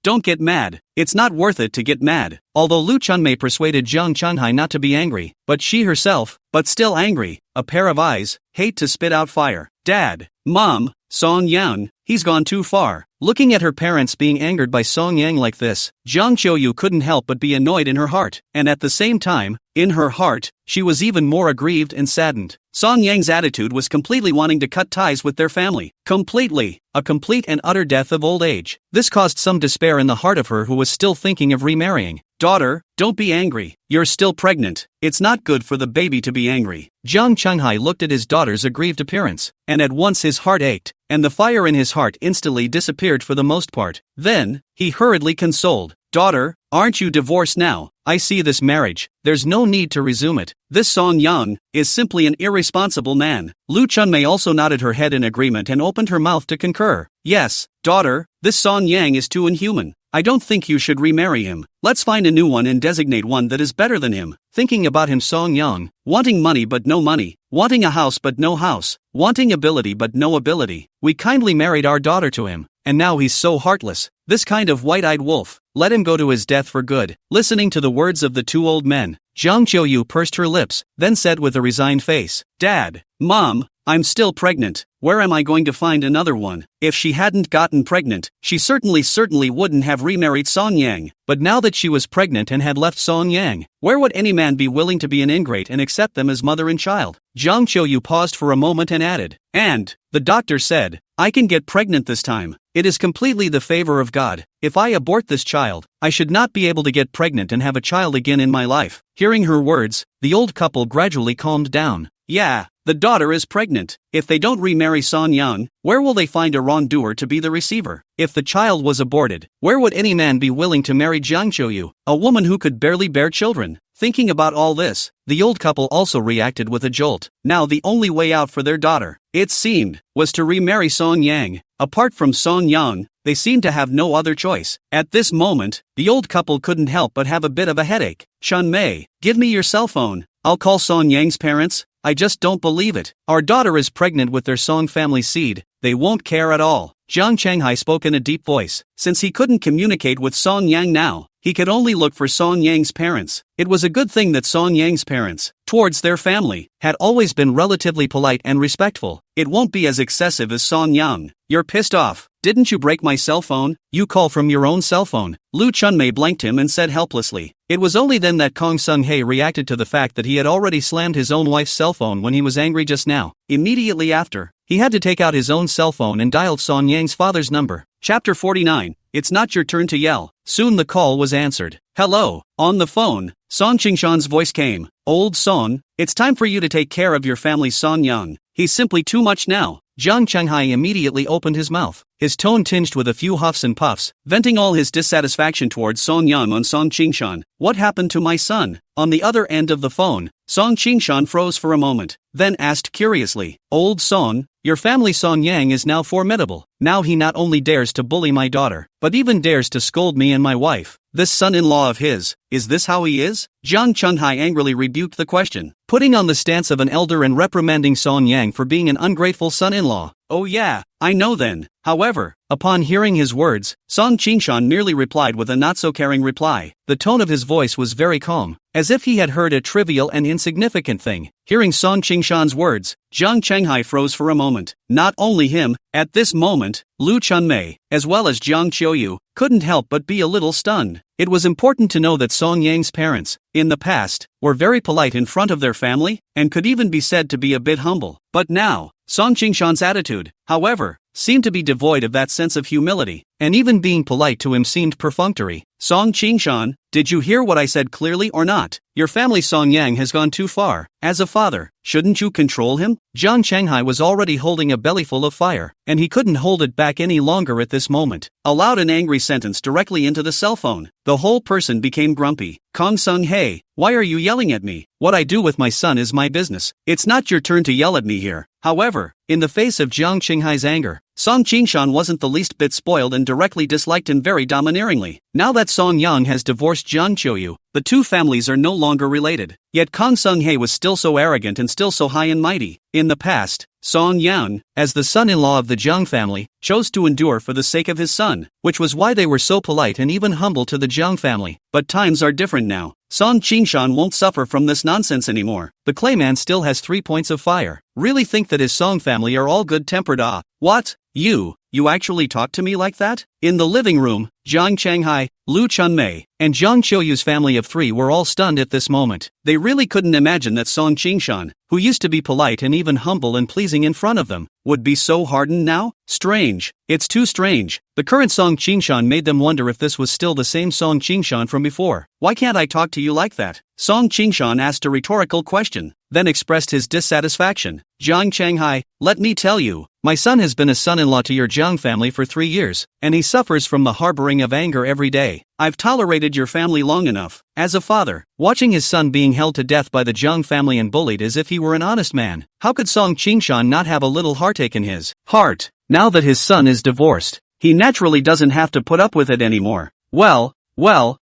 don't get mad. It's not worth it to get mad. Although Lu Chunmei persuaded Jiang Chunhai not to be angry, but she herself, but still angry, a pair of eyes, hate to spit out fire. Dad, Mom, Song Yang, he's gone too far. Looking at her parents being angered by Song Yang like this, Jiang Qiuyu couldn't help but be annoyed in her heart, and at the same time, in her heart, she was even more aggrieved and saddened. Song Yang's attitude was completely wanting to cut ties with their family. Completely. A complete and utter death of old age. This caused some despair in the heart of her who was still thinking of remarrying. Daughter, don't be angry. You're still pregnant. It's not good for the baby to be angry. Jiang Chunhai looked at his daughter's aggrieved appearance, and at once his heart ached, and the fire in his heart instantly disappeared for the most part. Then, he hurriedly consoled. Daughter, aren't you divorced now? I see this marriage. There's no need to resume it. This Song Yang is simply an irresponsible man. Lu Chunmei also nodded her head in agreement and opened her mouth to concur. Yes, daughter, this Song Yang is too inhuman. I don't think you should remarry him. Let's find a new one and designate one that is better than him. Thinking about him Song Yang, wanting money but no money, wanting a house but no house, wanting ability but no ability. We kindly married our daughter to him, and now he's so heartless. This kind of white-eyed wolf. Let him go to his death for good. Listening to the words of the two old men, Jiang Qiuyu pursed her lips, then said with a resigned face, Dad, Mom, I'm still pregnant. Where am I going to find another one? If she hadn't gotten pregnant, she certainly wouldn't have remarried Song Yang. But now that she was pregnant and had left Song Yang, where would any man be willing to be an ingrate and accept them as mother and child? Jiang Qiuyu paused for a moment and added, and, the doctor said, I can get pregnant this time. It is completely the favor of God. If I abort this child, I should not be able to get pregnant and have a child again in my life. Hearing her words, the old couple gradually calmed down. Yeah, the daughter is pregnant. If they don't remarry Song Yang, where will they find a wrongdoer to be the receiver? If the child was aborted, where would any man be willing to marry Jiang Qiuyu, a woman who could barely bear children? Thinking about all this, the old couple also reacted with a jolt. Now the only way out for their daughter, it seemed, was to remarry Song Yang. Apart from Song Yang, they seemed to have no other choice. At this moment, the old couple couldn't help but have a bit of a headache. Chunmei, give me your cell phone. I'll call Song Yang's parents. I just don't believe it. Our daughter is pregnant with their Song family seed. They won't care at all. Jiang Qiuyu spoke in a deep voice. Since he couldn't communicate with Song Yang now, he could only look for Song Yang's parents. It was a good thing that Song Yang's parents, towards their family, had always been relatively polite and respectful. It won't be as excessive as Song Yang. You're pissed off. Didn't you break my cell phone? You call from your own cell phone. Lu Chunmei blanked him and said helplessly. It was only then that Kong Sung-hae reacted to the fact that he had already slammed his own wife's cell phone when he was angry just now. Immediately after, he had to take out his own cell phone and dialed Song Yang's father's number. Chapter 49. It's not your turn to yell. Soon the call was answered. Hello. On the phone, Song Qingshan's voice came. Old Song, it's time for you to take care of your family Song Yang. He's simply too much now. Jiang Qiuyu immediately opened his mouth, his tone tinged with a few huffs and puffs, venting all his dissatisfaction towards Song Yang on Song Qingshan. What happened to my son? On the other end of the phone, Song Qingshan froze for a moment, then asked curiously, Old Song, your family Song Yang is now formidable. Now he not only dares to bully my daughter, but even dares to scold me and my wife. This son-in-law of his, is this how he is? Jiang Qiuyu angrily rebuked the question, putting on the stance of an elder and reprimanding Song Yang for being an ungrateful son-in-law. Oh yeah, I know then. However, upon hearing his words, Song Qingshan merely replied with a not-so-caring reply. The tone of his voice was very calm, as if he had heard a trivial and insignificant thing. Hearing Song Qingshan's words, Jiang Qiuyu froze for a moment. Not only him, at this moment, Lu Chunmei, as well as Jiang Qiuyu, couldn't help but be a little stunned. It was important to know that Song Yang's parents, in the past, were very polite in front of their family, and could even be said to be a bit humble. But now, Song Qingshan's attitude, however, seemed to be devoid of that sense of humility, and even being polite to him seemed perfunctory. Song Qingshan, did you hear what I said clearly or not? Your family Song Yang has gone too far. As a father, shouldn't you control him? Jiang Qiuyu was already holding a bellyful of fire, and he couldn't hold it back any longer at this moment. A loud and angry sentence directly into the cell phone. The whole person became grumpy. Kong Sung-hae, why are you yelling at me? What I do with my son is my business. It's not your turn to yell at me here. However, in the face of Jiang Qiuyu's anger, Song Qingshan wasn't the least bit spoiled and directly disliked him very domineeringly. Now that Song Yang has divorced Jiang Qiuyu, the two families are no longer related. Yet Kong Sung-hae was still so arrogant and still so high and mighty. In the past, Song Yang, as the son-in-law of the Jiang family, chose to endure for the sake of his son, which was why they were so polite and even humble to the Jiang family. But times are different now. Song Qingshan won't suffer from this nonsense anymore. The clayman still has 3 points of fire. Really think that his Song family are all good-tempered? What? You actually talk to me like that? In the living room, Jiang Qiuyu, Lu Chunmei, and Jiang Qiuyu's family of 3 were all stunned at this moment. They really couldn't imagine that Song Qingshan, who used to be polite and even humble and pleasing in front of them, would be so hardened now? Strange. It's too strange. The current Song Qingshan made them wonder if this was still the same Song Qingshan from before. Why can't I talk to you like that? Song Qingshan asked a rhetorical question, then expressed his dissatisfaction. Jiang Qiuyu, let me tell you, my son has been a son-in-law to your Jiang family for 3 years, and he suffers from the harboring of anger every day. I've tolerated your family long enough. As a father, watching his son being held to death by the Jiang family and bullied as if he were an honest man, how could Song Qingshan not have a little heartache in his heart? Now that his son is divorced, he naturally doesn't have to put up with it anymore. Well, Song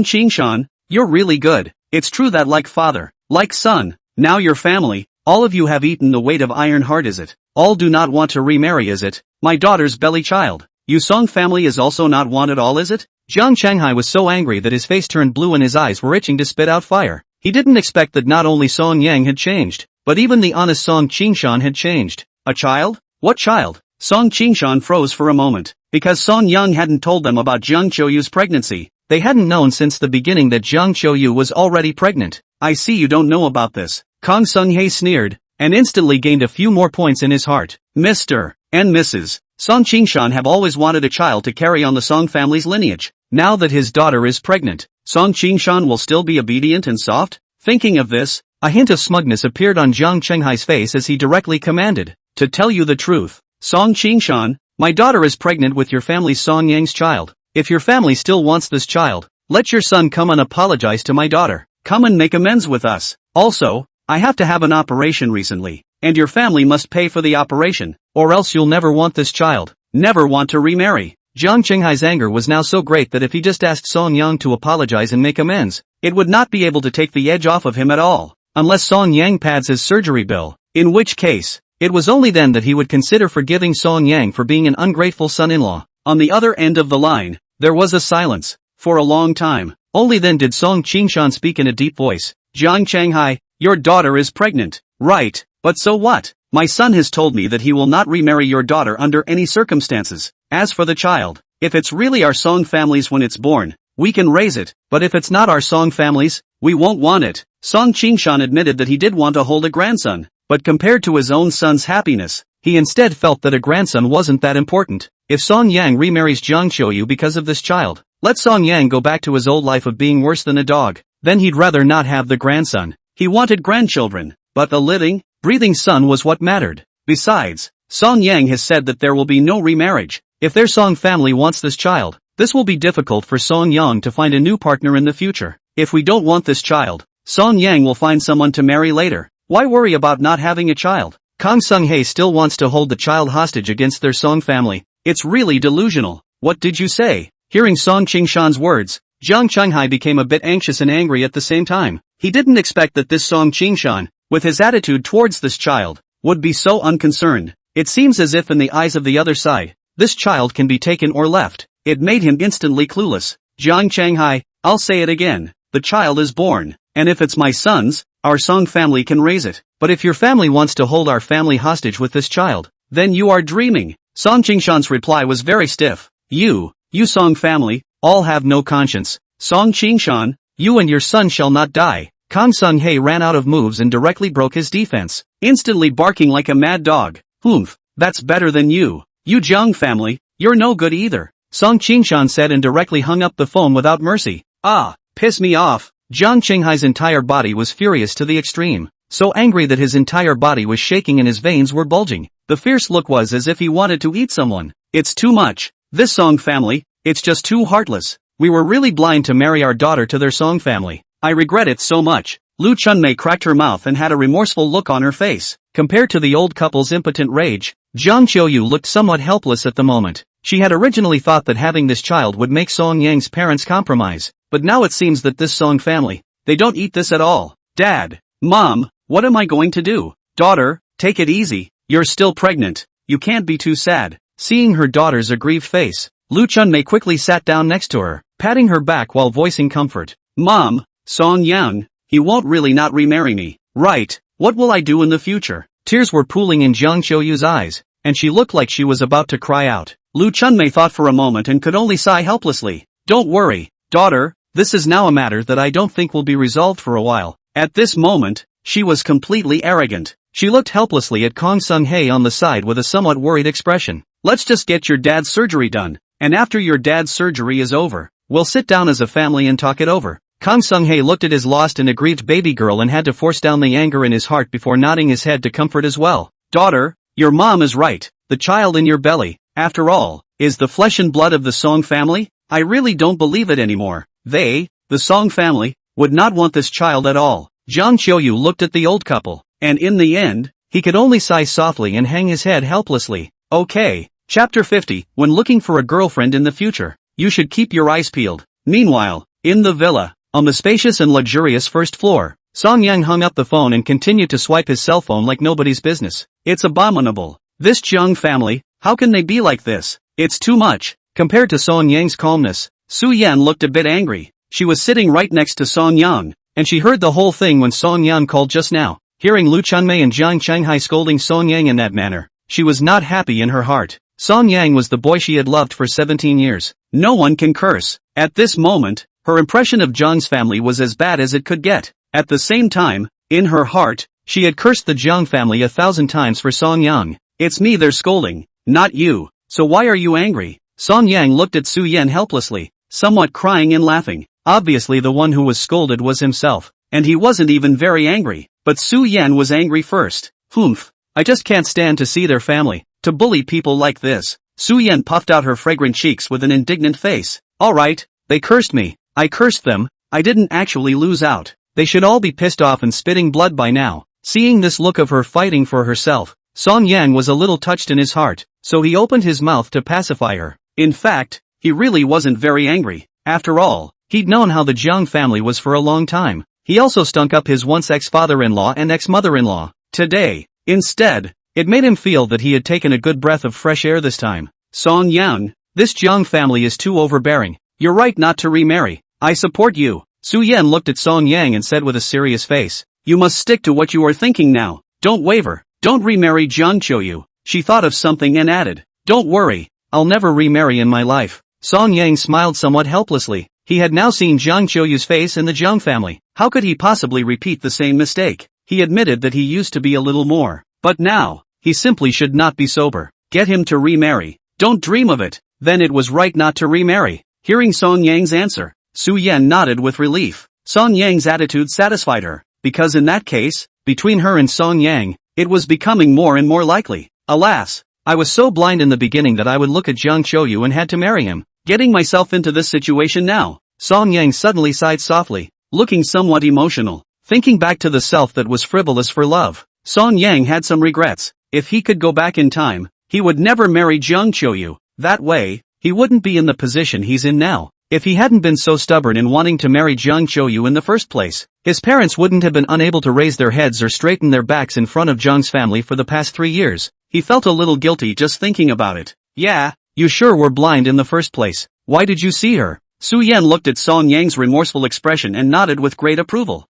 Qingshan, you're really good. It's true that like father, like son, now your family, all of you have eaten the weight of iron hard, is it? All do not want to remarry, is it? My daughter's belly child. You Song family is also not wanted all, is it? Jiang Qiuyu was so angry that his face turned blue and his eyes were itching to spit out fire. He didn't expect that not only Song Yang had changed, but even the honest Song Qingshan had changed. A child? What child? Song Qingshan froze for a moment, because Song Yang hadn't told them about Jiang Qiuyu's pregnancy. They hadn't known since the beginning that Jiang Qiuyu was already pregnant. I see you don't know about this. Kong Sung-hae sneered, and instantly gained a few more points in his heart. Mr. and Mrs. Song Qingshan have always wanted a child to carry on the Song family's lineage. Now that his daughter is pregnant, Song Qingshan will still be obedient and soft? Thinking of this, a hint of smugness appeared on Jiang Qiuyu's face as he directly commanded, to tell you the truth, Song Qingshan, my daughter is pregnant with your family's Song Yang's child. If your family still wants this child, let your son come and apologize to my daughter. Come and make amends with us. Also, I have to have an operation recently, and your family must pay for the operation, or else you'll never want this child, never want to remarry. Jiang Qiuyu's anger was now so great that if he just asked Song Yang to apologize and make amends, it would not be able to take the edge off of him at all. unless Song Yang pads his surgery bill, in which case, it was only then that he would consider forgiving Song Yang for being an ungrateful son-in-law. On the other end of the line, there was a silence, for a long time. Only then did Song Qingshan speak in a deep voice. Jiang Qiuyu, your daughter is pregnant. Right, but so what? My son has told me that he will not remarry your daughter under any circumstances. As for the child, if it's really our Song family's when it's born, we can raise it, but if it's not our Song family's, we won't want it. Song Qingshan admitted that he did want to hold a grandson, but compared to his own son's happiness, he instead felt that a grandson wasn't that important. If Song Yang remarries Jiang Qiuyu because of this child, let Song Yang go back to his old life of being worse than a dog. Then he'd rather not have the grandson. He wanted grandchildren, but the living, breathing son was what mattered. Besides, Song Yang has said that there will be no remarriage. If their Song family wants this child, this will be difficult for Song Yang to find a new partner in the future. If we don't want this child, Song Yang will find someone to marry later. Why worry about not having a child? Kang Sung-hae still wants to hold the child hostage against their Song family. It's really delusional. What did you say? Hearing Song Qingshan's words, Jiang Qiuyu became a bit anxious and angry at the same time. He didn't expect that this Song Qingshan, with his attitude towards this child, would be so unconcerned. It seems as if in the eyes of the other side, this child can be taken or left. It made him instantly clueless. Jiang Qiuyu, I'll say it again. The child is born, and if it's my son's, our Song family can raise it. But if your family wants to hold our family hostage with this child, then you are dreaming. Song Qingshan's reply was very stiff. You Song family, all have no conscience. Song Qingshan, you and your son shall not die. Kang Sung-hae ran out of moves and directly broke his defense, instantly barking like a mad dog. Humph, that's better than you. You Jiang family, you're no good either. Song Qingshan said and directly hung up the phone without mercy. Ah, piss me off. Jiang Qinghai's entire body was furious to the extreme, so angry that his entire body was shaking and his veins were bulging. The fierce look was as if he wanted to eat someone. It's too much. This Song family, it's just too heartless. We were really blind to marry our daughter to their Song family. I regret it so much. Lu Chunmei cracked her mouth and had a remorseful look on her face. Compared to the old couple's impotent rage, Jiang Qiuyu looked somewhat helpless at the moment. She had originally thought that having this child would make Song Yang's parents compromise, but now it seems that this Song family, they don't eat this at all. Dad, Mom, what am I going to do? Daughter, take it easy, you're still pregnant, you can't be too sad. Seeing her daughter's aggrieved face, Lu Chunmei quickly sat down next to her, patting her back while voicing comfort. Mom, Song Yang, he won't really not remarry me, right? What will I do in the future? Tears were pooling in Jiang Qiuyu's eyes, and she looked like she was about to cry out. Lu Chunmei thought for a moment and could only sigh helplessly. Don't worry, daughter, this is now a matter that I don't think will be resolved for a while. At this moment, she was completely arrogant. She looked helplessly at Kang Sung-hae on the side with a somewhat worried expression. Let's just get your dad's surgery done, and after your dad's surgery is over, we'll sit down as a family and talk it over. Kang Sung-hae looked at his lost and aggrieved baby girl and had to force down the anger in his heart before nodding his head to comfort as well. Daughter, your mom is right. The child in your belly, after all, is the flesh and blood of the Song family? I really don't believe it anymore. They, the Song family, would not want this child at all. Jiang Qiuyu looked at the old couple, and in the end, he could only sigh softly and hang his head helplessly. Okay. Chapter 50, when looking for a girlfriend in the future, you should keep your eyes peeled. Meanwhile, in the villa, on the spacious and luxurious first floor, Song Yang hung up the phone and continued to swipe his cell phone like nobody's business. It's abominable. This Jiang family, how can they be like this? It's too much. Compared to Song Yang's calmness, Su Yan looked a bit angry. She was sitting right next to Song Yang, and she heard the whole thing when Song Yang called just now. Hearing Lu Chunmei and Jiang Qiuyu scolding Song Yang in that manner, she was not happy in her heart. Song Yang was the boy she had loved for 17 years. No one can curse. At this moment, her impression of Jiang's family was as bad as it could get. At the same time, in her heart, she had cursed the Jiang family 1,000 times for Song Yang. It's me they're scolding, not you. So why are you angry? Song Yang looked at Su Yan helplessly, somewhat crying and laughing. Obviously the one who was scolded was himself, and he wasn't even very angry. But Su Yan was angry first. Humph, I just can't stand to see their family, to bully people like this. Su Yan puffed out her fragrant cheeks with an indignant face. Alright, they cursed me. I cursed them. I didn't actually lose out. They should all be pissed off and spitting blood by now. Seeing this look of her fighting for herself, Song Yang was a little touched in his heart, so he opened his mouth to pacify her. In fact, he really wasn't very angry. After all, he'd known how the Jiang family was for a long time. he also stunk up his once ex-father-in-law and ex-mother-in-law. Today, instead, it made him feel that he had taken a good breath of fresh air this time. Song Yang, this Jiang family is too overbearing. You're right not to remarry. I support you. Su Yan looked at Song Yang and said with a serious face, you must stick to what you are thinking now. Don't waver. Don't remarry Jiang Qiuyu. She thought of something and added, don't worry, I'll never remarry in my life. Song Yang smiled somewhat helplessly. He had now seen Jiang Qiuyu's face in the Jiang family. How could he possibly repeat the same mistake? He admitted that he used to be a little more. But now, he simply should not be sober. Get him to remarry. Don't dream of it. Then it was right not to remarry. Hearing Song Yang's answer, Su Yan nodded with relief. Song Yang's attitude satisfied her, because in that case, between her and Song Yang, it was becoming more and more likely. Alas, I was so blind in the beginning that I would look at Jiang Qiuyu and had to marry him. Getting myself into this situation now. Song Yang suddenly sighed softly, looking somewhat emotional. Thinking back to the self that was frivolous for love, Song Yang had some regrets. If he could go back in time, he would never marry Jiang Qiuyu. That way, he wouldn't be in the position he's in now. If he hadn't been so stubborn in wanting to marry Jiang Qiuyu in the first place, his parents wouldn't have been unable to raise their heads or straighten their backs in front of Jiang's family for the past 3 years. He felt a little guilty just thinking about it. Yeah, you sure were blind in the first place. Why did you see her? Su Yan looked at Song Yang's remorseful expression and nodded with great approval.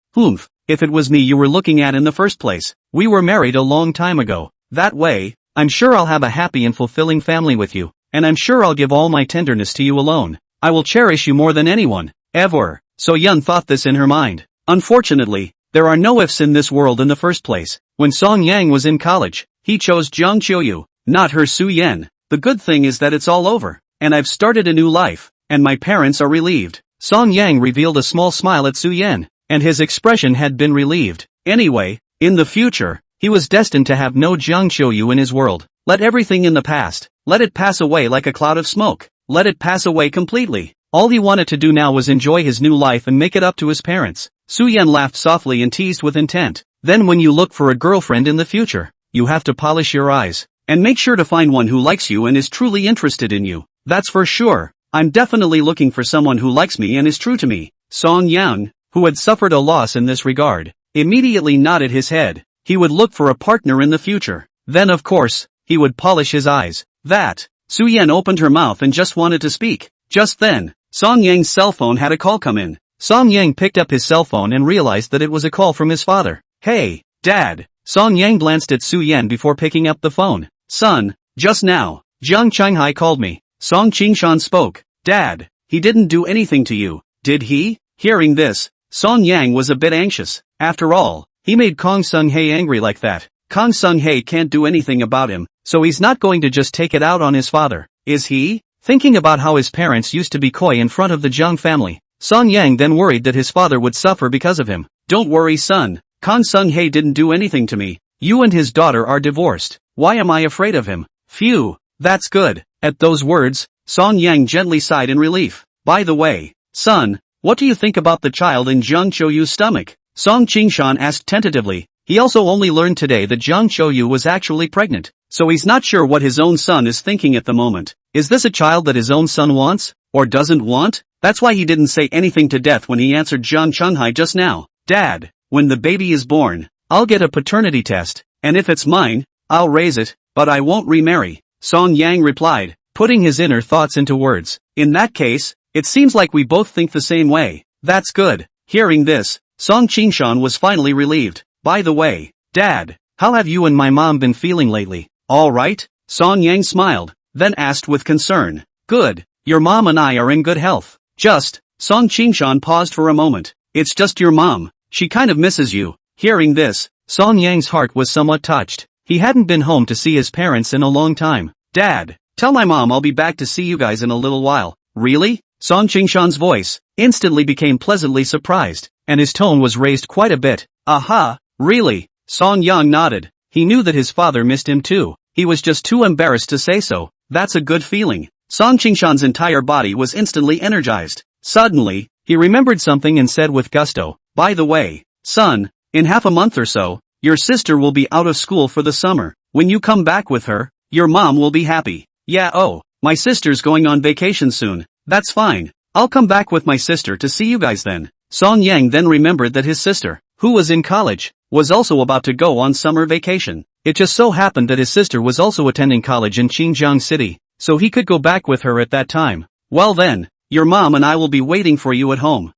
If it was me you were looking at in the first place, we were married a long time ago. That way, I'm sure I'll have a happy and fulfilling family with you, and I'm sure I'll give all my tenderness to you alone. I will cherish you more than anyone, ever. So Yun thought this in her mind. Unfortunately, there are no ifs in this world in the first place. When Song Yang was in college, he chose Jiang Qiuyu, not her Su Yan. The good thing is that it's all over, and I've started a new life, and my parents are relieved. Song Yang revealed a small smile at Su Yan, and his expression had been relieved. Anyway, in the future, he was destined to have no Jiang Qiuyu in his world. Let everything in the past, let it pass away like a cloud of smoke. Let it pass away completely. All he wanted to do now was enjoy his new life and make it up to his parents. Su Yan laughed softly and teased with intent. Then when you look for a girlfriend in the future, you have to polish your eyes, and make sure to find one who likes you and is truly interested in you. That's for sure. I'm definitely looking for someone who likes me and is true to me. Song Yang, who had suffered a loss in this regard, immediately nodded his head. He would look for a partner in the future. Then of course, he would polish his eyes. That. Su Yan opened her mouth and just wanted to speak. Just then, Song Yang's cell phone had a call come in. Song Yang picked up his cell phone and realized that it was a call from his father. Hey, Dad. Song Yang glanced at Su Yan before picking up the phone. Son, just now, Jiang Qinghai called me. Song Qingshan spoke. Dad, he didn't do anything to you, did he? Hearing this, Song Yang was a bit anxious. After all, he made Kong Sung-hae angry like that. Kong Sung-hae can't do anything about him, so he's not going to just take it out on his father, is he? Thinking about how his parents used to be coy in front of the Jiang family, Song Yang then worried that his father would suffer because of him. Don't worry son, Kong Sung-hae didn't do anything to me. You and his daughter are divorced. Why am I afraid of him? Phew, that's good. At those words, Song Yang gently sighed in relief. By the way, son, what do you think about the child in Jiang Qiuyu's stomach? Song Qingshan asked tentatively. He also only learned today that Jiang Qiuyu was actually pregnant, so he's not sure what his own son is thinking at the moment. Is this a child that his own son wants, or doesn't want? That's why he didn't say anything to death when he answered Jiang Qinghai just now. Dad, when the baby is born, I'll get a paternity test, and if it's mine, I'll raise it, but I won't remarry. Song Yang replied, putting his inner thoughts into words. In that case, it seems like we both think the same way. That's good. Hearing this, Song Qingshan was finally relieved. By the way, Dad, how have you and my mom been feeling lately? All right? Song Yang smiled, then asked with concern. Good, your mom and I are in good health. Song Qingshan paused for a moment. It's just your mom, she kind of misses you. Hearing this, Song Yang's heart was somewhat touched. He hadn't been home to see his parents in a long time. Dad, tell my mom I'll be back to see you guys in a little while. Really? Song Qingshan's voice instantly became pleasantly surprised, and his tone was raised quite a bit. Aha, really? Song Yang nodded. He knew that his father missed him too. He was just too embarrassed to say so. That's a good feeling. Song Qingshan's entire body was instantly energized. Suddenly, he remembered something and said with gusto, by the way, son, in half a month or so, your sister will be out of school for the summer. When you come back with her, your mom will be happy. Yeah, oh, my sister's going on vacation soon. That's fine. I'll come back with my sister to see you guys then. Song Yang then remembered that his sister, who was in college, was also about to go on summer vacation. It just so happened that his sister was also attending college in Xinjiang City, so he could go back with her at that time. Well then, your mom and I will be waiting for you at home.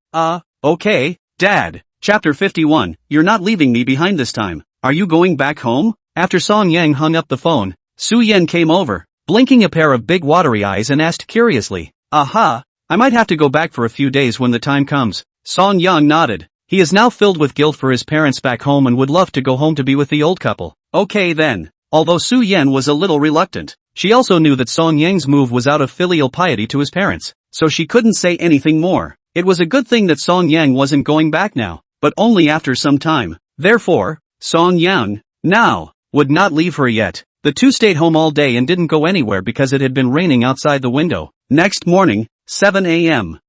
Okay, Dad. Chapter 51, You're not leaving me behind this time. Are you going back home? After Song Yang hung up the phone, Su Yan came over, blinking a pair of big watery eyes and asked curiously, Aha, I might have to go back for a few days when the time comes. Song Yang nodded. He is now filled with guilt for his parents back home and would love to go home to be with the old couple. Okay then. Although Su Yan was a little reluctant, she also knew that Song Yang's move was out of filial piety to his parents, so she couldn't say anything more. It was a good thing that Song Yang wasn't going back now, but only after some time. Therefore, Song Yang, now, would not leave her yet. The two stayed home all day and didn't go anywhere because it had been raining outside the window. Next morning, 7 a.m.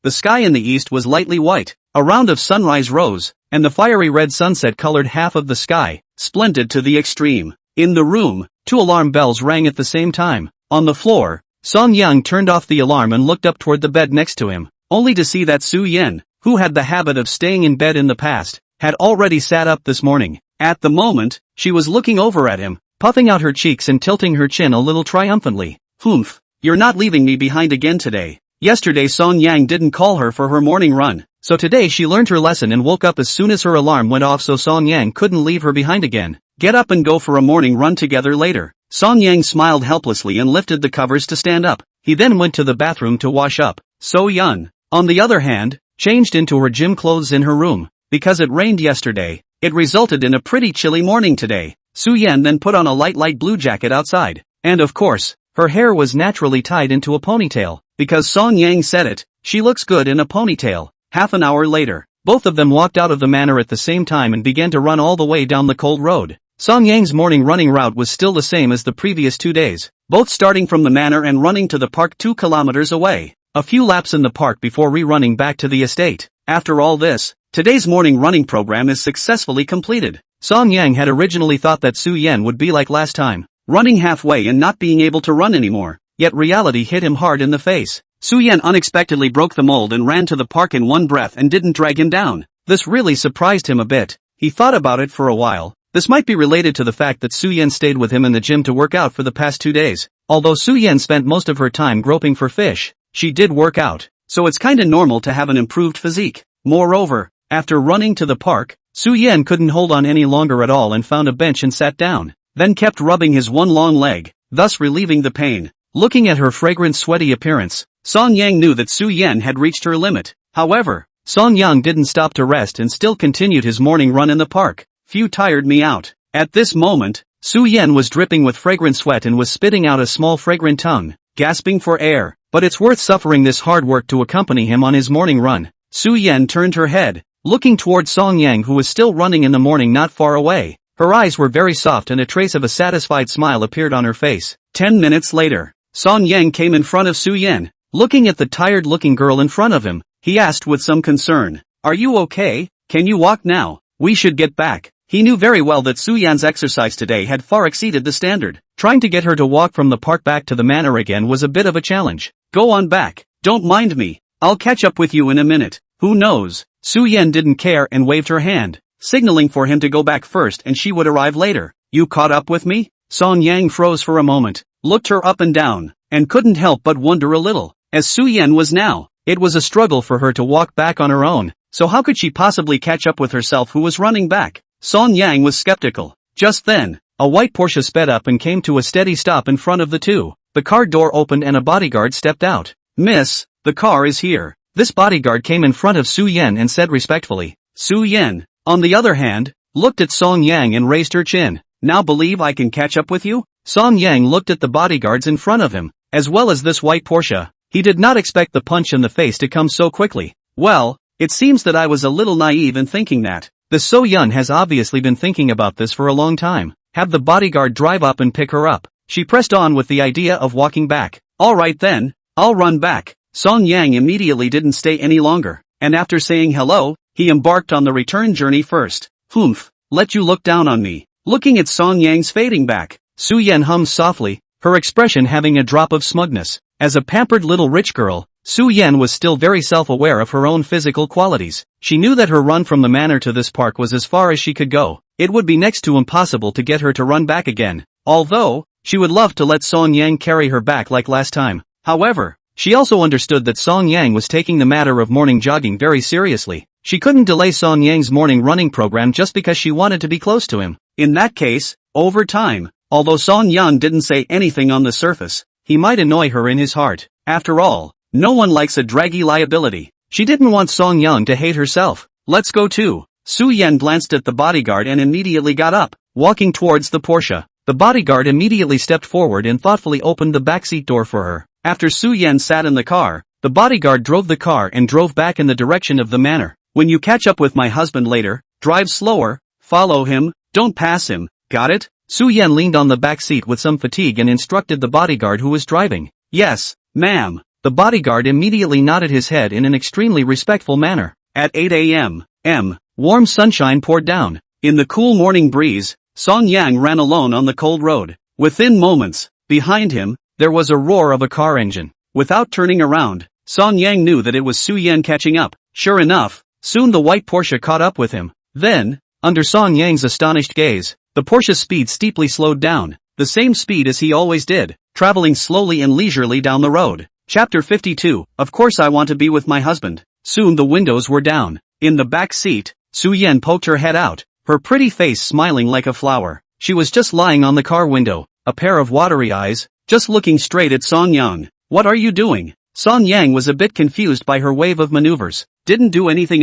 The sky in the east was lightly white, a round of sunrise rose, and the fiery red sunset colored half of the sky, splendid to the extreme. In the room, 2 alarm bells rang at the same time. On the floor, Song Yang turned off the alarm and looked up toward the bed next to him, only to see that Su Yan, who had the habit of staying in bed in the past, had already sat up this morning. At the moment, she was looking over at him, puffing out her cheeks and tilting her chin a little triumphantly. Humph, you're not leaving me behind again today. Yesterday Song Yang didn't call her for her morning run, so today she learned her lesson and woke up as soon as her alarm went off so Song Yang couldn't leave her behind again. Get up and go for a morning run together later. Song Yang smiled helplessly and lifted the covers to stand up. He then went to the bathroom to wash up. So Yun, on the other hand, changed into her gym clothes in her room. Because it rained yesterday, it resulted in a pretty chilly morning today. Su Yan then put on a light blue jacket outside. And of course, her hair was naturally tied into a ponytail. Because Song Yang said it, she looks good in a ponytail. Half an hour later, both of them walked out of the manor at the same time and began to run all the way down the cold road. Song Yang's morning running route was still the same as the previous 2 days, both starting from the manor and running to the park 2 kilometers away. A few laps in the park before rerunning back to the estate. After all this, today's morning running program is successfully completed. Song Yang had originally thought that Su Yan would be like last time, running halfway and not being able to run anymore. Yet reality hit him hard in the face. Su Yan unexpectedly broke the mold and ran to the park in one breath and didn't drag him down. This really surprised him a bit. He thought about it for a while. This might be related to the fact that Su Yan stayed with him in the gym to work out for the past 2 days. Although Su Yan spent most of her time groping for fish, she did work out, so it's kinda normal to have an improved physique. Moreover, after running to the park, Su Yan couldn't hold on any longer at all and found a bench and sat down, then kept rubbing his one long leg, thus relieving the pain. Looking at her fragrant sweaty appearance, Song Yang knew that Su Yan had reached her limit. However, Song Yang didn't stop to rest and still continued his morning run in the park. Phew, tired me out. At this moment, Su Yan was dripping with fragrant sweat and was spitting out a small fragrant tongue, gasping for air. But it's worth suffering this hard work to accompany him on his morning run. Su Yan turned her head, looking toward Song Yang who was still running in the morning not far away. Her eyes were very soft and a trace of a satisfied smile appeared on her face. 10 minutes later, Song Yang came in front of Su Yan. Looking at the tired-looking girl in front of him, he asked with some concern, Are you okay? Can you walk now? We should get back. He knew very well that Su Yan's exercise today had far exceeded the standard. Trying to get her to walk from the park back to the manor again was a bit of a challenge. Go on back. Don't mind me. I'll catch up with you in a minute. Who knows? Su Yan didn't care and waved her hand, signaling for him to go back first and she would arrive later. You caught up with me? Song Yang froze for a moment, looked her up and down, and couldn't help but wonder a little. As Su Yan was now, it was a struggle for her to walk back on her own, so how could she possibly catch up with herself who was running back? Song Yang was skeptical. Just then, a white Porsche sped up and came to a steady stop in front of the two. The car door opened and a bodyguard stepped out. Miss, the car is here. This bodyguard came in front of Su Yan and said respectfully. Su Yan, on the other hand, looked at Song Yang and raised her chin. Now believe I can catch up with you? Song Yang looked at the bodyguards in front of him, as well as this white Porsche. He did not expect the punch in the face to come so quickly. Well, it seems that I was a little naive in thinking that. The So Yun has obviously been thinking about this for a long time. Have the bodyguard drive up and pick her up. She pressed on with the idea of walking back. Alright then, I'll run back. Song Yang immediately didn't stay any longer, and after saying hello, he embarked on the return journey first. Humph, let you look down on me. Looking at Song Yang's fading back, Su Yan hummed softly, her expression having a drop of smugness. As a pampered little rich girl, Su Yan was still very self-aware of her own physical qualities. She knew that her run from the manor to this park was as far as she could go. It would be next to impossible to get her to run back again. Although, she would love to let Song Yang carry her back like last time. However, she also understood that Song Yang was taking the matter of morning jogging very seriously. She couldn't delay Song Yang's morning running program just because she wanted to be close to him. In that case, over time, although Song Yang didn't say anything on the surface, he might annoy her in his heart. After all, no one likes a draggy liability. She didn't want Song Yang to hate herself. Let's go too. Su Yan glanced at the bodyguard and immediately got up, walking towards the Porsche. The bodyguard immediately stepped forward and thoughtfully opened the backseat door for her. After Su Yan sat in the car, the bodyguard drove the car and drove back in the direction of the manor. When you catch up with my husband later, drive slower, follow him, don't pass him, got it? Su Yan leaned on the back seat with some fatigue and instructed the bodyguard who was driving. Yes, ma'am. The bodyguard immediately nodded his head in an extremely respectful manner. At 8 a.m., warm sunshine poured down. In the cool morning breeze, Song Yang ran alone on the cold road. Within moments, behind him, there was a roar of a car engine. Without turning around, Song Yang knew that it was Su Yan catching up. Sure enough, soon the white Porsche caught up with him. Then, under Song Yang's astonished gaze, the Porsche's speed steeply slowed down, the same speed as he always did, traveling slowly and leisurely down the road. Chapter 52, Of course I want to be with my husband. Soon the windows were down. In the back seat, Su Yan poked her head out, her pretty face smiling like a flower. She was just lying on the car window, a pair of watery eyes, just looking straight at Song Yang. What are you doing? Song Yang was a bit confused by her wave of maneuvers. Didn't do anything.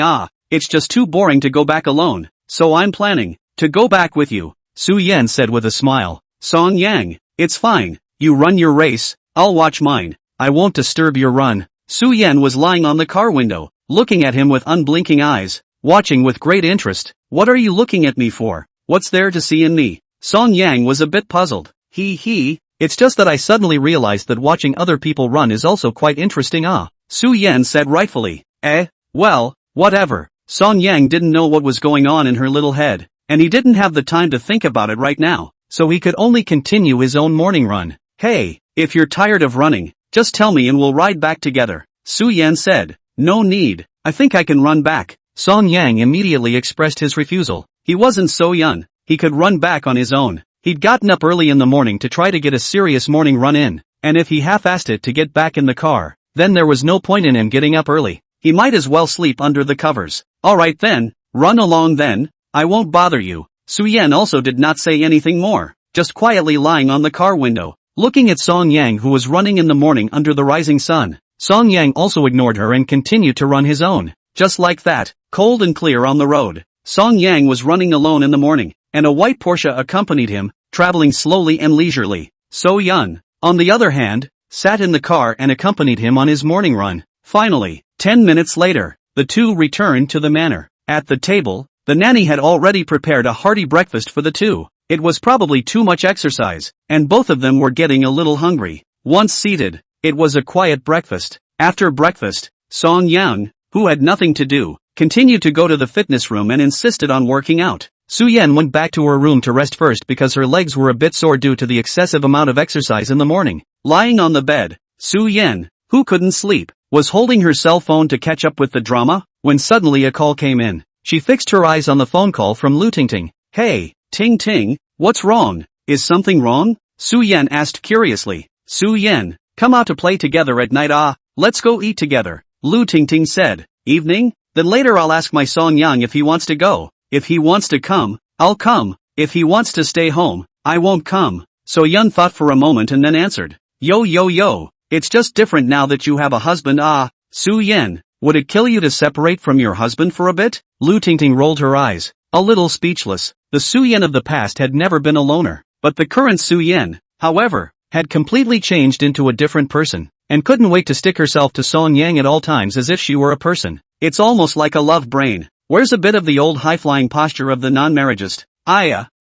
It's just too boring to go back alone, so I'm planning to go back with you, Su Yan said with a smile. Song Yang, it's fine, you run your race, I'll watch mine. I won't disturb your run. Su Yan was lying on the car window, looking at him with unblinking eyes, watching with great interest. What are you looking at me for? What's there to see in me? Song Yang was a bit puzzled. It's just that I suddenly realized that watching other people run is also quite interesting. Su Yan said rightfully. Well, whatever. Song Yang didn't know what was going on in her little head, and he didn't have the time to think about it right now, so he could only continue his own morning run. Hey, if you're tired of running, just tell me and we'll ride back together, Su Yan said. No need, I think I can run back. Song Yang immediately expressed his refusal. He wasn't so young, he could run back on his own. He'd gotten up early in the morning to try to get a serious morning run in, and if he half-assed it to get back in the car, then there was no point in him getting up early. He might as well sleep under the covers. Alright then, run along then, I won't bother you. Su Yan also did not say anything more, just quietly lying on the car window, looking at Song Yang who was running in the morning under the rising sun. Song Yang also ignored her and continued to run his own. Just like that, cold and clear on the road, Song Yang was running alone in the morning, and a white Porsche accompanied him, traveling slowly and leisurely. So Yan, on the other hand, sat in the car and accompanied him on his morning run. Finally, 10 minutes later, the two returned to the manor. At the table, the nanny had already prepared a hearty breakfast for the two. It was probably too much exercise, and both of them were getting a little hungry. Once seated, it was a quiet breakfast. After breakfast, Song Yang, who had nothing to do, continued to go to the fitness room and insisted on working out. Su Yan went back to her room to rest first because her legs were a bit sore due to the excessive amount of exercise in the morning. Lying on the bed, Su Yan, who couldn't sleep, was holding her cell phone to catch up with the drama, when suddenly a call came in. She fixed her eyes on the phone call from Lu Tingting. Hey, Ting Ting, what's wrong? Is something wrong? Su Yan asked curiously. Su Yan, come out to play together at night. Let's go eat together, Lu Tingting said. Evening? Then later I'll ask my Song Yang if he wants to go. If he wants to come, I'll come. If he wants to stay home, I won't come. So Yan thought for a moment and then answered. Yo, it's just different now that you have a husband. Su Yan, would it kill you to separate from your husband for a bit? Lu Tingting rolled her eyes, a little speechless. The Su Yan of the past had never been a loner, but the current Su Yan, however, had completely changed into a different person, and couldn't wait to stick herself to Song Yang at all times as if she were a person. It's almost like a love brain. Where's a bit of the old high-flying posture of the non-marriageist?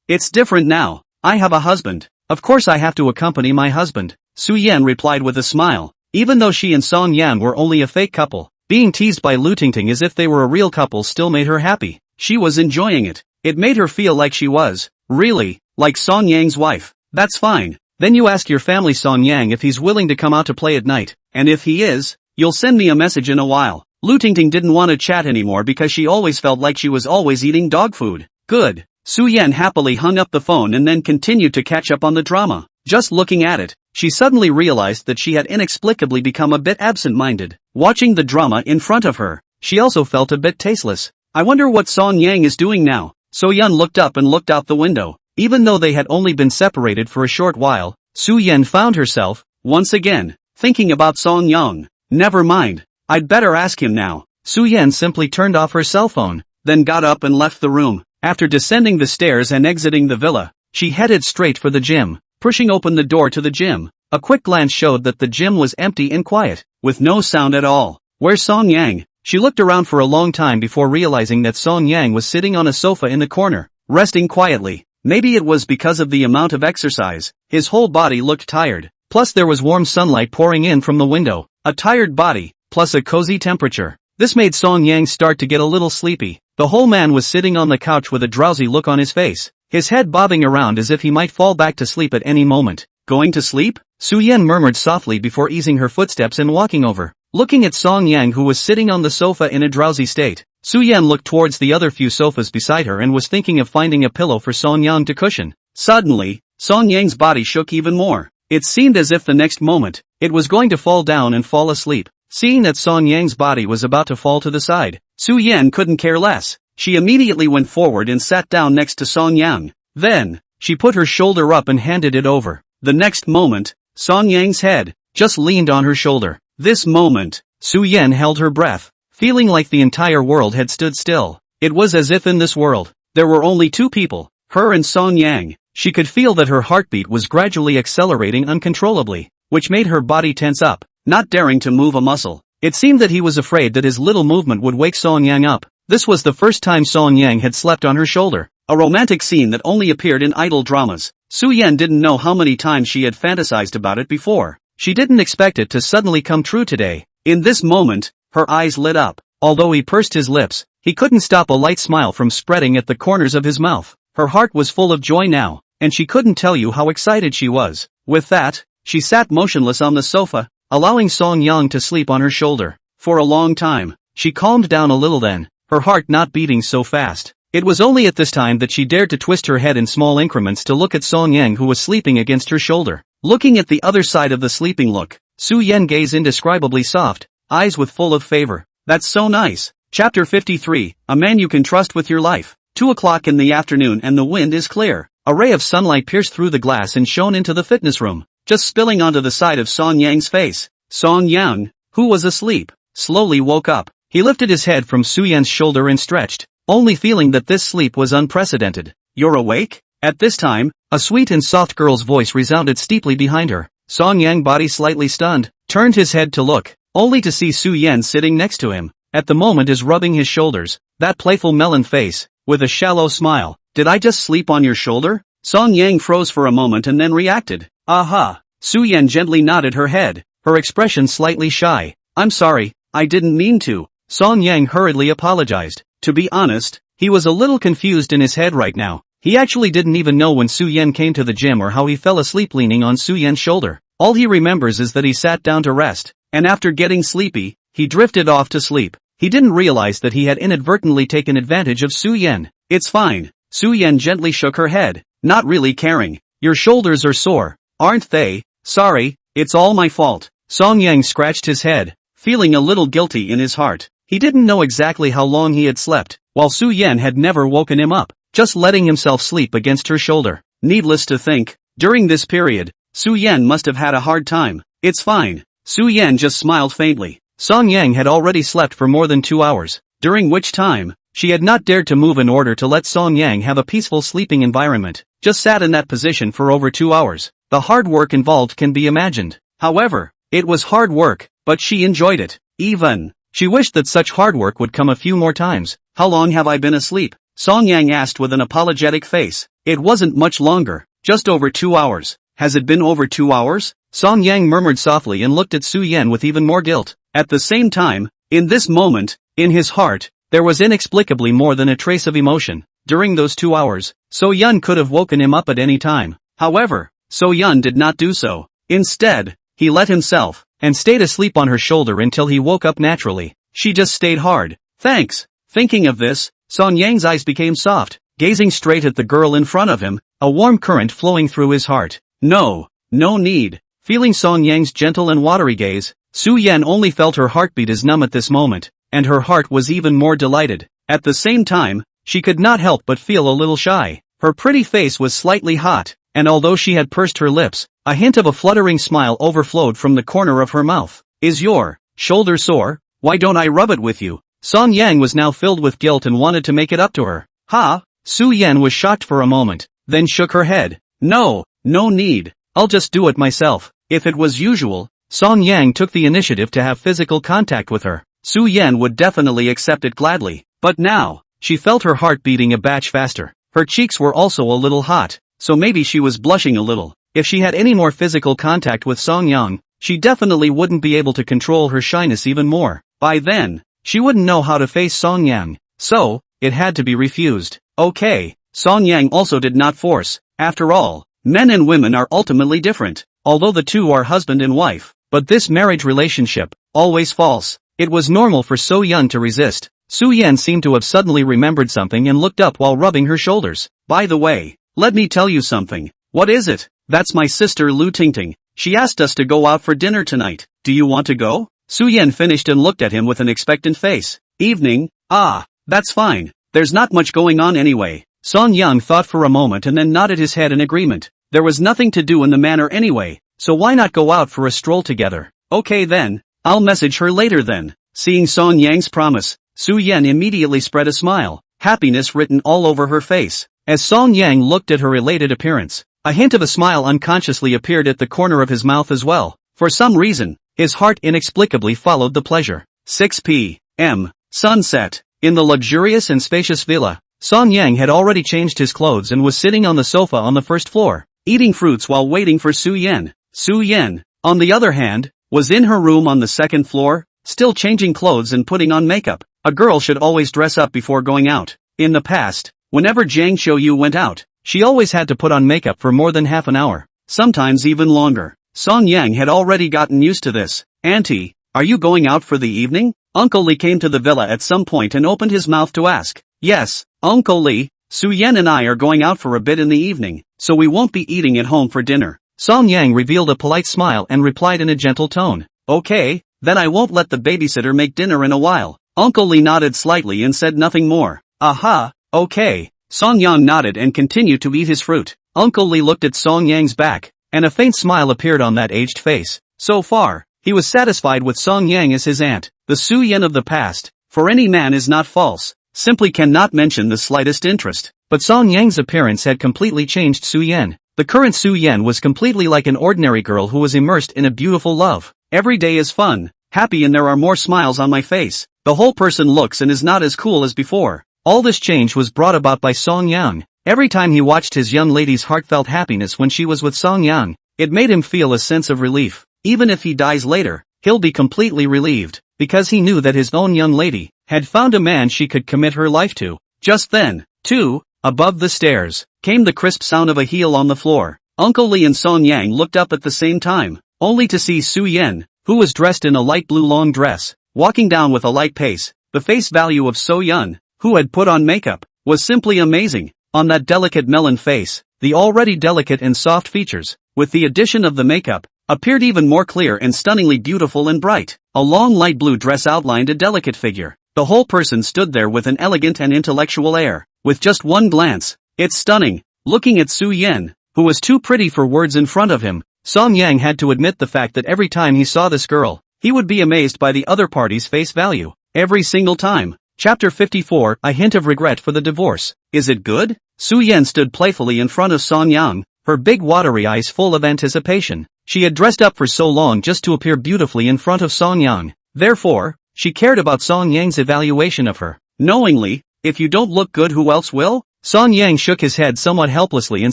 It's different now. I have a husband. Of course I have to accompany my husband, Su Yan replied with a smile. Even though she and Song Yang were only a fake couple, being teased by Lu Tingting as if they were a real couple still made her happy. She was enjoying it. It made her feel like she was, really, like Song Yang's wife. That's fine. Then you ask your family Song Yang if he's willing to come out to play at night, and if he is, You'll send me a message in a while. Lu Tingting didn't want to chat anymore because she always felt like she was always eating dog food. Good. Su Yan happily hung up the phone and then continued to catch up on the drama. Just looking at it, she suddenly realized that she had inexplicably become a bit absent-minded. Watching the drama in front of her, she also felt a bit tasteless. I wonder what Song Yang is doing now. So Yun looked up and looked out the window. Even though they had only been separated for a short while, Su Yan found herself, once again, thinking about Song Yang. Never mind. I'd better ask him now. Su Yan simply turned off her cell phone, then got up and left the room. After descending the stairs and exiting the villa, she headed straight for the gym. Pushing open the door to the gym, a quick glance showed that the gym was empty and quiet, with no sound at all. Where's Song Yang? She looked around for a long time before realizing that Song Yang was sitting on a sofa in the corner, resting quietly. Maybe it was because of the amount of exercise. His whole body looked tired. Plus there was warm sunlight pouring in from the window. A tired body, plus a cozy temperature. This made Song Yang start to get a little sleepy. The whole man was sitting on the couch with a drowsy look on his face, his head bobbing around as if he might fall back to sleep at any moment. Going to sleep? Su Yan murmured softly before easing her footsteps and walking over. Looking at Song Yang who was sitting on the sofa in a drowsy state, Su Yan looked towards the other few sofas beside her and was thinking of finding a pillow for Song Yang to cushion. Suddenly, Song Yang's body shook even more. It seemed as if the next moment, it was going to fall down and fall asleep. Seeing that Song Yang's body was about to fall to the side, Su Yan couldn't care less. She immediately went forward and sat down next to Song Yang. Then, she put her shoulder up and handed it over. The next moment, Song Yang's head just leaned on her shoulder. This moment, Su Yan held her breath, feeling like the entire world had stood still. It was as if in this world, there were only two people, her and Song Yang. She could feel that her heartbeat was gradually accelerating uncontrollably, which made her body tense up, not daring to move a muscle. It seemed that he was afraid that his little movement would wake Song Yang up. This was the first time Song Yang had slept on her shoulder, a romantic scene that only appeared in idol dramas. Su Yan didn't know how many times she had fantasized about it before. She didn't expect it to suddenly come true today. In this moment, her eyes lit up. Although he pursed his lips, he couldn't stop a light smile from spreading at the corners of his mouth. Her heart was full of joy now, and she couldn't tell you how excited she was. With that, she sat motionless on the sofa, allowing Song Yang to sleep on her shoulder. For a long time, she calmed down a little then, her heart not beating so fast. It was only at this time that she dared to twist her head in small increments to look at Song Yang who was sleeping against her shoulder. Looking at the other side of the sleeping look, Su Yan gaze indescribably soft, eyes with full of favor. That's so nice. Chapter 53, a man you can trust with your life. 2 o'clock in the afternoon and the wind is clear. A ray of sunlight pierced through the glass and shone into the fitness room, just spilling onto the side of Song Yang's face. Song Yang, who was asleep, slowly woke up. He lifted his head from Su Yan's shoulder and stretched, only feeling that this sleep was unprecedented. You're awake? At this time, a sweet and soft girl's voice resounded steeply behind her. Song Yang, body slightly stunned, turned his head to look, only to see Su Yan sitting next to him. At the moment is rubbing his shoulders, that playful melon face, with a shallow smile. Did I just sleep on your shoulder? Song Yang froze for a moment and then reacted. Aha! Su Yan gently nodded her head, her expression slightly shy. I'm sorry, I didn't mean to. Song Yang hurriedly apologized. To be honest, he was a little confused in his head right now. He actually didn't even know when Su Yan came to the gym or how he fell asleep leaning on Su Yan's shoulder. All he remembers is that he sat down to rest, and after getting sleepy, he drifted off to sleep. He didn't realize that he had inadvertently taken advantage of Su Yan. It's fine. Su Yan gently shook her head, not really caring. Your shoulders are sore, aren't they? Sorry, it's all my fault. Song Yang scratched his head, feeling a little guilty in his heart. He didn't know exactly how long he had slept, while Su Yan had never woken him up, just letting himself sleep against her shoulder. Needless to think, during this period, Su Yan must have had a hard time. It's fine. Su Yan just smiled faintly. Song Yang had already slept for more than 2 hours, during which time, she had not dared to move in order to let Song Yang have a peaceful sleeping environment, just sat in that position for over 2 hours. The hard work involved can be imagined. However, it was hard work, but she enjoyed it. Even, she wished that such hard work would come a few more times. How long have I been asleep? Song Yang asked with an apologetic face. It wasn't much longer, just over 2 hours. Has it been over 2 hours? Song Yang murmured softly and looked at Su Yan with even more guilt. At the same time, in this moment, in his heart, there was inexplicably more than a trace of emotion. During those 2 hours, So Yun could have woken him up at any time. However, So Yun did not do so. Instead, he let himself and stayed asleep on her shoulder until he woke up naturally. She just stayed hard. Thanks. Thinking of this, Song Yang's eyes became soft, gazing straight at the girl in front of him, a warm current flowing through his heart. No need. Feeling Song Yang's gentle and watery gaze, Su Yan only felt her heartbeat as numb at this moment, and her heart was even more delighted. At the same time, she could not help but feel a little shy. Her pretty face was slightly hot, and although she had pursed her lips, a hint of a fluttering smile overflowed from the corner of her mouth. Is your shoulder sore? Why don't I rub it with you? Song Yang was now filled with guilt and wanted to make it up to her. Ha! Su Yan was shocked for a moment, then shook her head. No need. I'll just do it myself. If it was usual, Song Yang took the initiative to have physical contact with her. Su Yan would definitely accept it gladly. But now, she felt her heart beating a batch faster. Her cheeks were also a little hot, so maybe she was blushing a little. If she had any more physical contact with Song Yang, she definitely wouldn't be able to control her shyness even more. By then, she wouldn't know how to face Song Yang, so it had to be refused. Okay, Song Yang also did not force. After all, men and women are ultimately different, although the two are husband and wife. But this marriage relationship, always false. It was normal for So Yun to resist. Su Yan seemed to have suddenly remembered something and looked up while rubbing her shoulders. By the way, let me tell you something. What is it? That's my sister Lu Tingting. She asked us to go out for dinner tonight. Do you want to go? Su Yan finished and looked at him with an expectant face. Evening? Ah, that's fine. There's not much going on anyway. Song Yang thought for a moment and then nodded his head in agreement. There was nothing to do in the manor anyway, so why not go out for a stroll together? Okay then, I'll message her later then. Seeing Song Yang's promise, Su Yan immediately spread a smile, happiness written all over her face. As Song Yang looked at her elated appearance, a hint of a smile unconsciously appeared at the corner of his mouth as well. For some reason, his heart inexplicably followed the pleasure. 6 p.m. Sunset. In the luxurious and spacious villa, Song Yang had already changed his clothes and was sitting on the sofa on the first floor, eating fruits while waiting for Su Yan. Su Yan, on the other hand, was in her room on the second floor, still changing clothes and putting on makeup. A girl should always dress up before going out. In the past, whenever Jiang Qiuyu went out, she always had to put on makeup for more than half an hour, sometimes even longer. Song Yang had already gotten used to this. Auntie, are you going out for the evening? Uncle Li came to the villa at some point and opened his mouth to ask. Yes, Uncle Li, Su Yan and I are going out for a bit in the evening, so we won't be eating at home for dinner. Song Yang revealed a polite smile and replied in a gentle tone. Okay, then I won't let the babysitter make dinner in a while. Uncle Li nodded slightly and said nothing more. Aha, okay. Song Yang nodded and continued to eat his fruit. Uncle Li looked at Song Yang's back, and a faint smile appeared on that aged face. So far, he was satisfied with Song Yang as his aunt. The Su Yan of the past, for any man is not false, simply cannot mention the slightest interest. But Song Yang's appearance had completely changed Su Yan. The current Su Yan was completely like an ordinary girl who was immersed in a beautiful love. Every day is fun, happy, and there are more smiles on my face. The whole person looks and is not as cool as before. All this change was brought about by Song Yang. Every time he watched his young lady's heartfelt happiness when she was with Song Yang, it made him feel a sense of relief. Even if he dies later, he'll be completely relieved, because he knew that his own young lady had found a man she could commit her life to. Just then, too, above the stairs, came the crisp sound of a heel on the floor. Uncle Li and Song Yang looked up at the same time, only to see Su Yan, who was dressed in a light blue long dress, walking down with a light pace. The face value of So Yun, who had put on makeup, was simply amazing. On that delicate melon face, the already delicate and soft features, with the addition of the makeup, appeared even more clear and stunningly beautiful and bright. A long light blue dress outlined a delicate figure. The whole person stood there with an elegant and intellectual air. With just one glance, it's stunning. Looking at Su Yan, who was too pretty for words in front of him, Song Yang had to admit the fact that every time he saw this girl, he would be amazed by the other party's face value. Every single time. Chapter 54, A Hint of Regret for the Divorce. Is it good? Su Yan stood playfully in front of Song Yang, her big watery eyes full of anticipation. She had dressed up for so long just to appear beautifully in front of Song Yang. Therefore, she cared about Song Yang's evaluation of her. Knowingly, if you don't look good, who else will? Song Yang shook his head somewhat helplessly and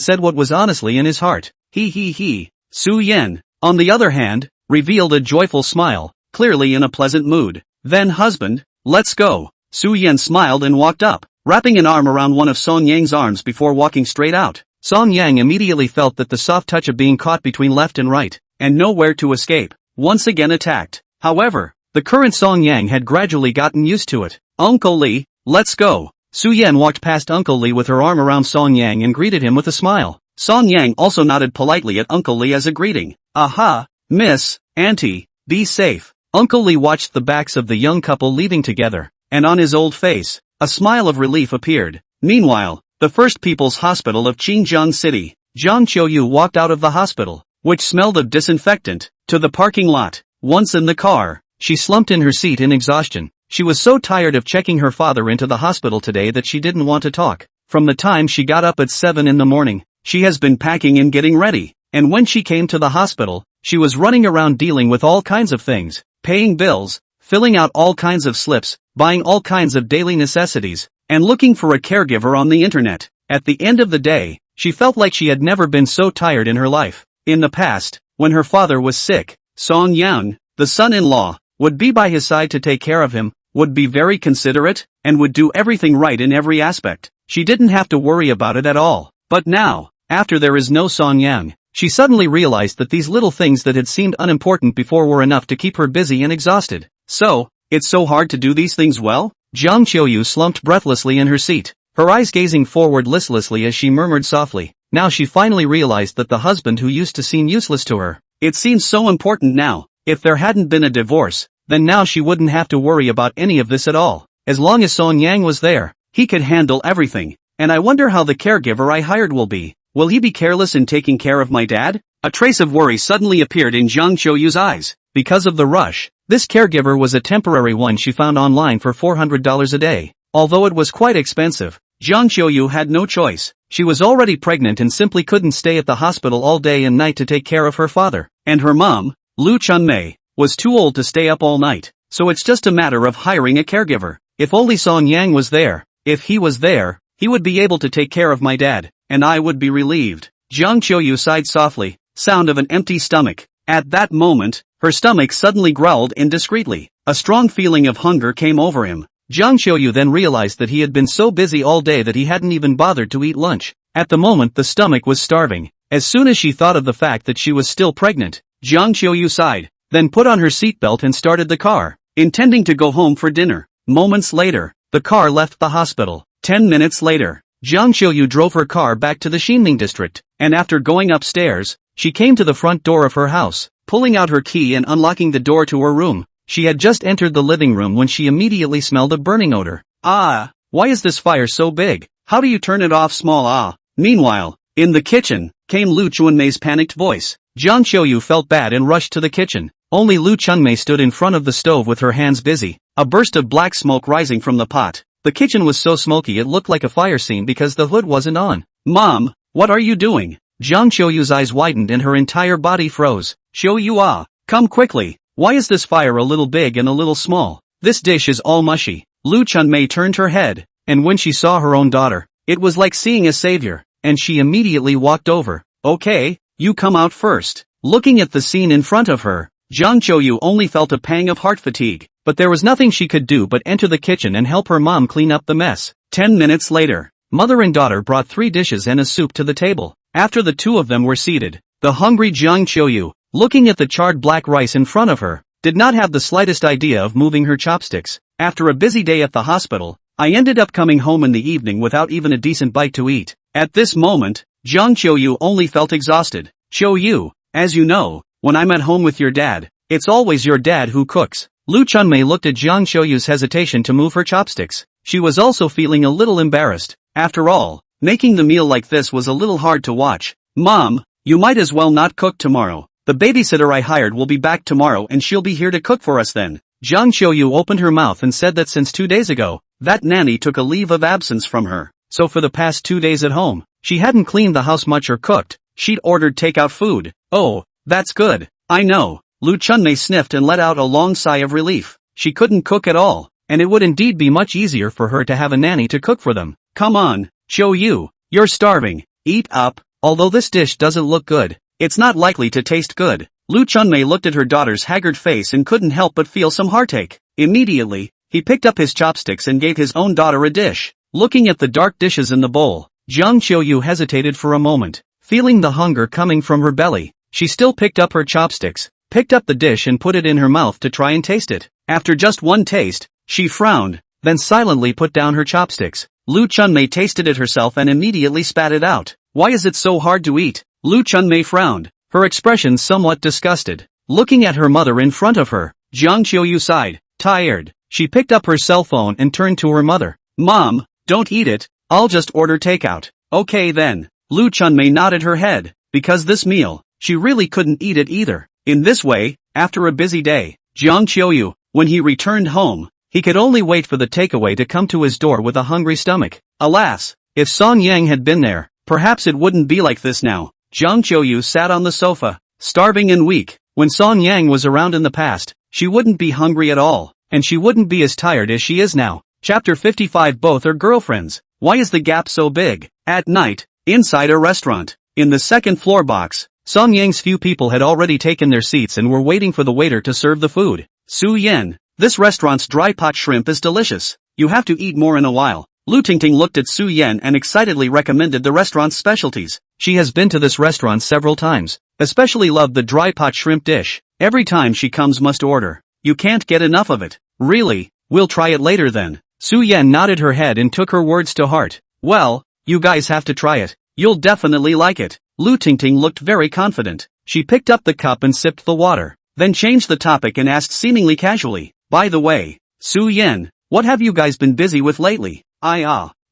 said what was honestly in his heart. He. Su Yan, on the other hand, revealed a joyful smile, clearly in a pleasant mood. Then husband, let's go. Su Yan smiled and walked up, wrapping an arm around one of Song Yang's arms before walking straight out. Song Yang immediately felt that the soft touch of being caught between left and right, and nowhere to escape. once again attacked. However, the current Song Yang had gradually gotten used to it. Uncle Lee, let's go. Su Yan walked past Uncle Lee with her arm around Song Yang and greeted him with a smile. Song Yang also nodded politely at Uncle Lee as a greeting. Aha, miss, auntie, be safe. Uncle Lee watched the backs of the young couple leaving together, and on his old face, a smile of relief appeared. Meanwhile, the First People's Hospital of Qingjiang City, Jiang Qiuyu walked out of the hospital, which smelled of disinfectant, to the parking lot. Once in the car, she slumped in her seat in exhaustion. She was so tired of checking her father into the hospital today that she didn't want to talk. From the time she got up at 7 in the morning, she has been packing and getting ready, and when she came to the hospital, she was running around dealing with all kinds of things, paying bills, filling out all kinds of slips, buying all kinds of daily necessities, and looking for a caregiver on the internet. At the end of the day, she felt like she had never been so tired in her life. In the past, when her father was sick, Song Yan, the son-in-law, would be by his side to take care of him, would be very considerate, and would do everything right in every aspect. She didn't have to worry about it at all. But now, after there is no Song Yang, she suddenly realized that these little things that had seemed unimportant before were enough to keep her busy and exhausted. So, it's so hard to do these things well? Jiang Qiuyu slumped breathlessly in her seat, her eyes gazing forward listlessly as she murmured softly. Now she finally realized that the husband who used to seem useless to her, it seems so important now. If there hadn't been a divorce, then now she wouldn't have to worry about any of this at all. As long as Song Yang was there, he could handle everything. And I wonder how the caregiver I hired will be. Will he be careless in taking care of my dad? A trace of worry suddenly appeared in Jiang Qiuyu's eyes. Because of the rush, this caregiver was a temporary one she found online for $400 a day. Although it was quite expensive, Jiang Qiuyu had no choice. She was already pregnant and simply couldn't stay at the hospital all day and night to take care of her father. And her mom, Lu Chunmei, was too old to stay up all night. So it's just a matter of hiring a caregiver. If only Song Yang was there. If he was there, he would be able to take care of my dad, and I would be relieved. Jiang Qiuyu sighed softly, sound of an empty stomach. At that moment, her stomach suddenly growled indiscreetly. A strong feeling of hunger came over him. Jiang Qiuyu then realized that he had been so busy all day that he hadn't even bothered to eat lunch. At the moment the stomach was starving. As soon as she thought of the fact that she was still pregnant, Jiang Qiuyu sighed, then put on her seatbelt and started the car, intending to go home for dinner. Moments later, the car left the hospital. 10 minutes later, Jiang Qiuyu drove her car back to the Xinning district, and after going upstairs, she came to the front door of her house, pulling out her key and unlocking the door to her room. She had just entered the living room when she immediately smelled a burning odor. Ah, why is this fire so big? How do you turn it off small? Ah. Meanwhile, in the kitchen, came Lu Chunmei's panicked voice. Jiang Qiuyu felt bad and rushed to the kitchen. Only Lu Chunmei stood in front of the stove with her hands busy, a burst of black smoke rising from the pot. The kitchen was so smoky it looked like a fire scene because the hood wasn't on. Mom, what are you doing? Jiang Qiuyu's eyes widened and her entire body froze. Qiuyu, ah, come quickly. Why is this fire a little big and a little small? This dish is all mushy. Lu Chunmei turned her head, and when she saw her own daughter, it was like seeing a savior, and she immediately walked over. Okay, you come out first. Looking at the scene in front of her, Jiang Qiuyu only felt a pang of heart fatigue, but there was nothing she could do but enter the kitchen and help her mom clean up the mess. 10 minutes later, mother and daughter brought 3 dishes and a soup to the table. After the two of them were seated, the hungry Jiang Qiuyu, looking at the charred black rice in front of her, did not have the slightest idea of moving her chopsticks. After a busy day at the hospital, I ended up coming home in the evening without even a decent bite to eat. At this moment, Jiang Qiuyu only felt exhausted. Qiuyu, as you know, when I'm at home with your dad, it's always your dad who cooks. Lu Chunmei looked at Jiang Qiuyu's hesitation to move her chopsticks. She was also feeling a little embarrassed. After all, making the meal like this was a little hard to watch. Mom, you might as well not cook tomorrow. The babysitter I hired will be back tomorrow and she'll be here to cook for us then. Jiang Qiuyu opened her mouth and said that since 2 days ago, that nanny took a leave of absence from her. So for the past 2 days at home, she hadn't cleaned the house much or cooked. She'd ordered takeout food. Oh, that's good. I know. Lu Chunmei sniffed and let out a long sigh of relief. She couldn't cook at all, and it would indeed be much easier for her to have a nanny to cook for them. Come on, Qiuyu, you're starving. Eat up. Although this dish doesn't look good, it's not likely to taste good. Lu Chunmei looked at her daughter's haggard face and couldn't help but feel some heartache. Immediately, he picked up his chopsticks and gave his own daughter a dish. Looking at the dark dishes in the bowl, Jiang Qiuyu hesitated for a moment. Feeling the hunger coming from her belly, she still picked up her chopsticks, picked up the dish and put it in her mouth to try and taste it. After just one taste, she frowned, then silently put down her chopsticks. Lu Chunmei tasted it herself and immediately spat it out. Why is it so hard to eat? Lu Chunmei frowned, her expression somewhat disgusted. Looking at her mother in front of her, Jiang Qiuyu sighed, tired. She picked up her cell phone and turned to her mother. Mom, don't eat it, I'll just order takeout. Okay then. Lu Chunmei nodded her head, because this meal, she really couldn't eat it either. In this way, after a busy day, Jiang Qiuyu, when he returned home, he could only wait for the takeaway to come to his door with a hungry stomach. Alas, if Song Yang had been there, perhaps it wouldn't be like this now. Jiang Qiuyu sat on the sofa, starving and weak. When Song Yang was around in the past, she wouldn't be hungry at all, and she wouldn't be as tired as she is now. Chapter 55. Both are girlfriends. Why is the gap so big? At night, inside a restaurant, in the second floor box, Song Yang's few people had already taken their seats and were waiting for the waiter to serve the food. Su Yan, this restaurant's dry pot shrimp is delicious. You have to eat more in a while. Lu Tingting looked at Su Yan and excitedly recommended the restaurant's specialties. She has been to this restaurant several times, especially loved the dry pot shrimp dish. Every time she comes must order. You can't get enough of it. Really? We'll try it later then. Su Yan nodded her head and took her words to heart. Well, you guys have to try it. You'll definitely like it. Lu Tingting looked very confident. She picked up the cup and sipped the water, then changed the topic and asked seemingly casually, by the way, Su Yan, what have you guys been busy with lately?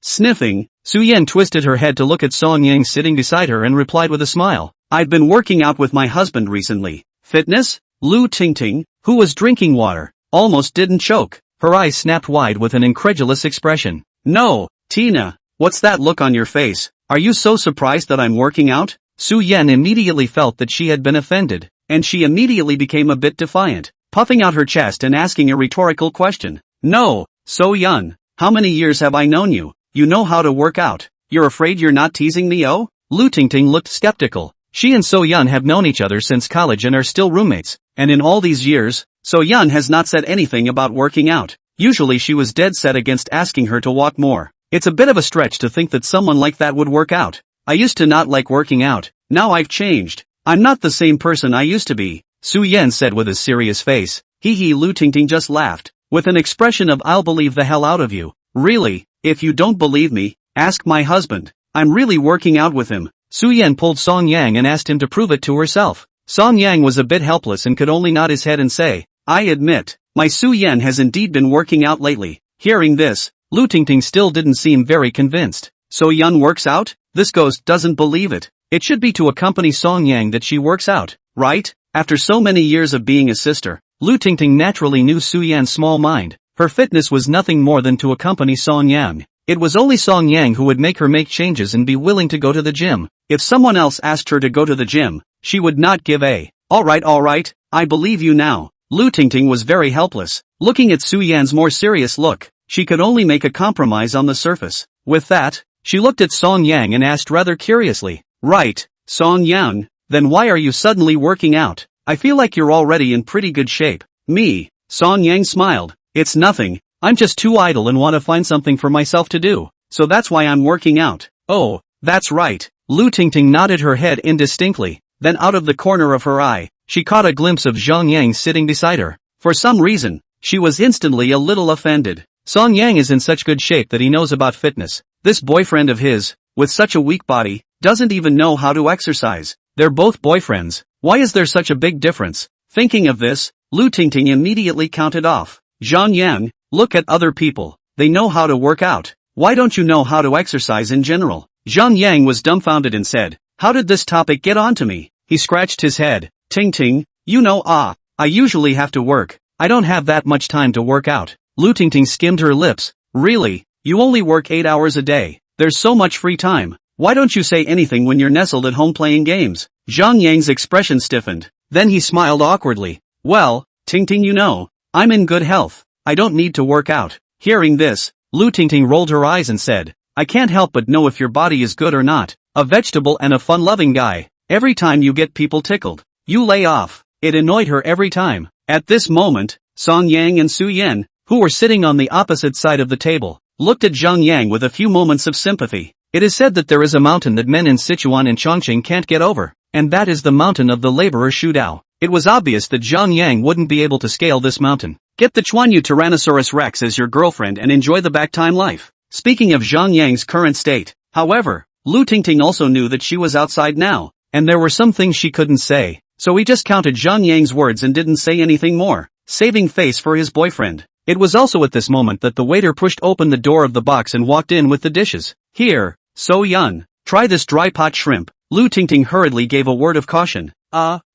Sniffing, Su Yan twisted her head to look at Song Yang sitting beside her and replied with a smile. I've been working out with my husband recently. Fitness? Lu Tingting, who was drinking water, almost didn't choke. Her eyes snapped wide with an incredulous expression. No, Tina, what's that look on your face? Are you so surprised that I'm working out? Su Yan immediately felt that she had been offended, and she immediately became a bit defiant, puffing out her chest and asking a rhetorical question. No, So Yan, how many years have I known you? You know how to work out. You're afraid you're not teasing me, oh? Lu Tingting looked skeptical. She and So Yan have known each other since college and are still roommates, and in all these years, So Yan has not said anything about working out. Usually she was dead set against asking her to walk more. It's a bit of a stretch to think that someone like that would work out. I used to not like working out, now I've changed. I'm not the same person I used to be, Su Yan said with a serious face. Hee, Lu Tingting just laughed, with an expression of I'll believe the hell out of you. Really, if you don't believe me, ask my husband. I'm really working out with him. Su Yan pulled Song Yang and asked him to prove it to herself. Song Yang was a bit helpless and could only nod his head and say, I admit, my Su Yan has indeed been working out lately. Hearing this, Lu Tingting still didn't seem very convinced. So Yan works out? This ghost doesn't believe it. It should be to accompany Song Yang that she works out, right? After so many years of being a sister, Lu Tingting naturally knew Su Yan's small mind. Her fitness was nothing more than to accompany Song Yang. It was only Song Yang who would make her make changes and be willing to go to the gym. If someone else asked her to go to the gym, she would not give a, alright, I believe you now. Lu Tingting was very helpless. Looking at Su Yan's more serious look, she could only make a compromise on the surface. With that, she looked at Song Yang and asked rather curiously, right, Song Yang, then why are you suddenly working out? I feel like you're already in pretty good shape. Me, Song Yang smiled. It's nothing, I'm just too idle and want to find something for myself to do, so that's why I'm working out. Oh, that's right. Lu Tingting nodded her head indistinctly, then out of the corner of her eye, she caught a glimpse of Jiang Yan sitting beside her. For some reason, she was instantly a little offended. Song Yang is in such good shape that he knows about fitness. This boyfriend of his, with such a weak body, doesn't even know how to exercise. They're both boyfriends. Why is there such a big difference? Thinking of this, Lu Tingting immediately counted off. Jiang Yan, look at other people. They know how to work out. Why don't you know how to exercise in general? Jiang Yang was dumbfounded and said, how did this topic get onto me? He scratched his head. Ting, you know, I usually have to work. I don't have that much time to work out. Lu Tingting skimmed her lips. Really? You only work 8 hours a day. There's so much free time. Why don't you say anything when you're nestled at home playing games? Jiang Yang's expression stiffened. Then he smiled awkwardly. Well, Tingting, you know, I'm in good health. I don't need to work out. Hearing this, Lu Tingting rolled her eyes and said, I can't help but know if your body is good or not. A vegetable and a fun-loving guy. Every time you get people tickled, you lay off. It annoyed her every time. At this moment, Song Yang and Su Yan, who were sitting on the opposite side of the table, looked at Jiang Yang with a few moments of sympathy. It is said that there is a mountain that men in Sichuan and Chongqing can't get over, and that is the mountain of the laborer Shudao. It was obvious that Jiang Yan wouldn't be able to scale this mountain. Get the Qiuyu Tyrannosaurus Rex as your girlfriend and enjoy the backtime life. Speaking of Jiang Yang's current state, however, Lu Tingting also knew that she was outside now, and there were some things she couldn't say, so he just counted Jiang Yang's words and didn't say anything more, saving face for his boyfriend. It was also at this moment that the waiter pushed open the door of the box and walked in with the dishes. Here, So Yun, try this dry pot shrimp. Lu Tingting hurriedly gave a word of caution.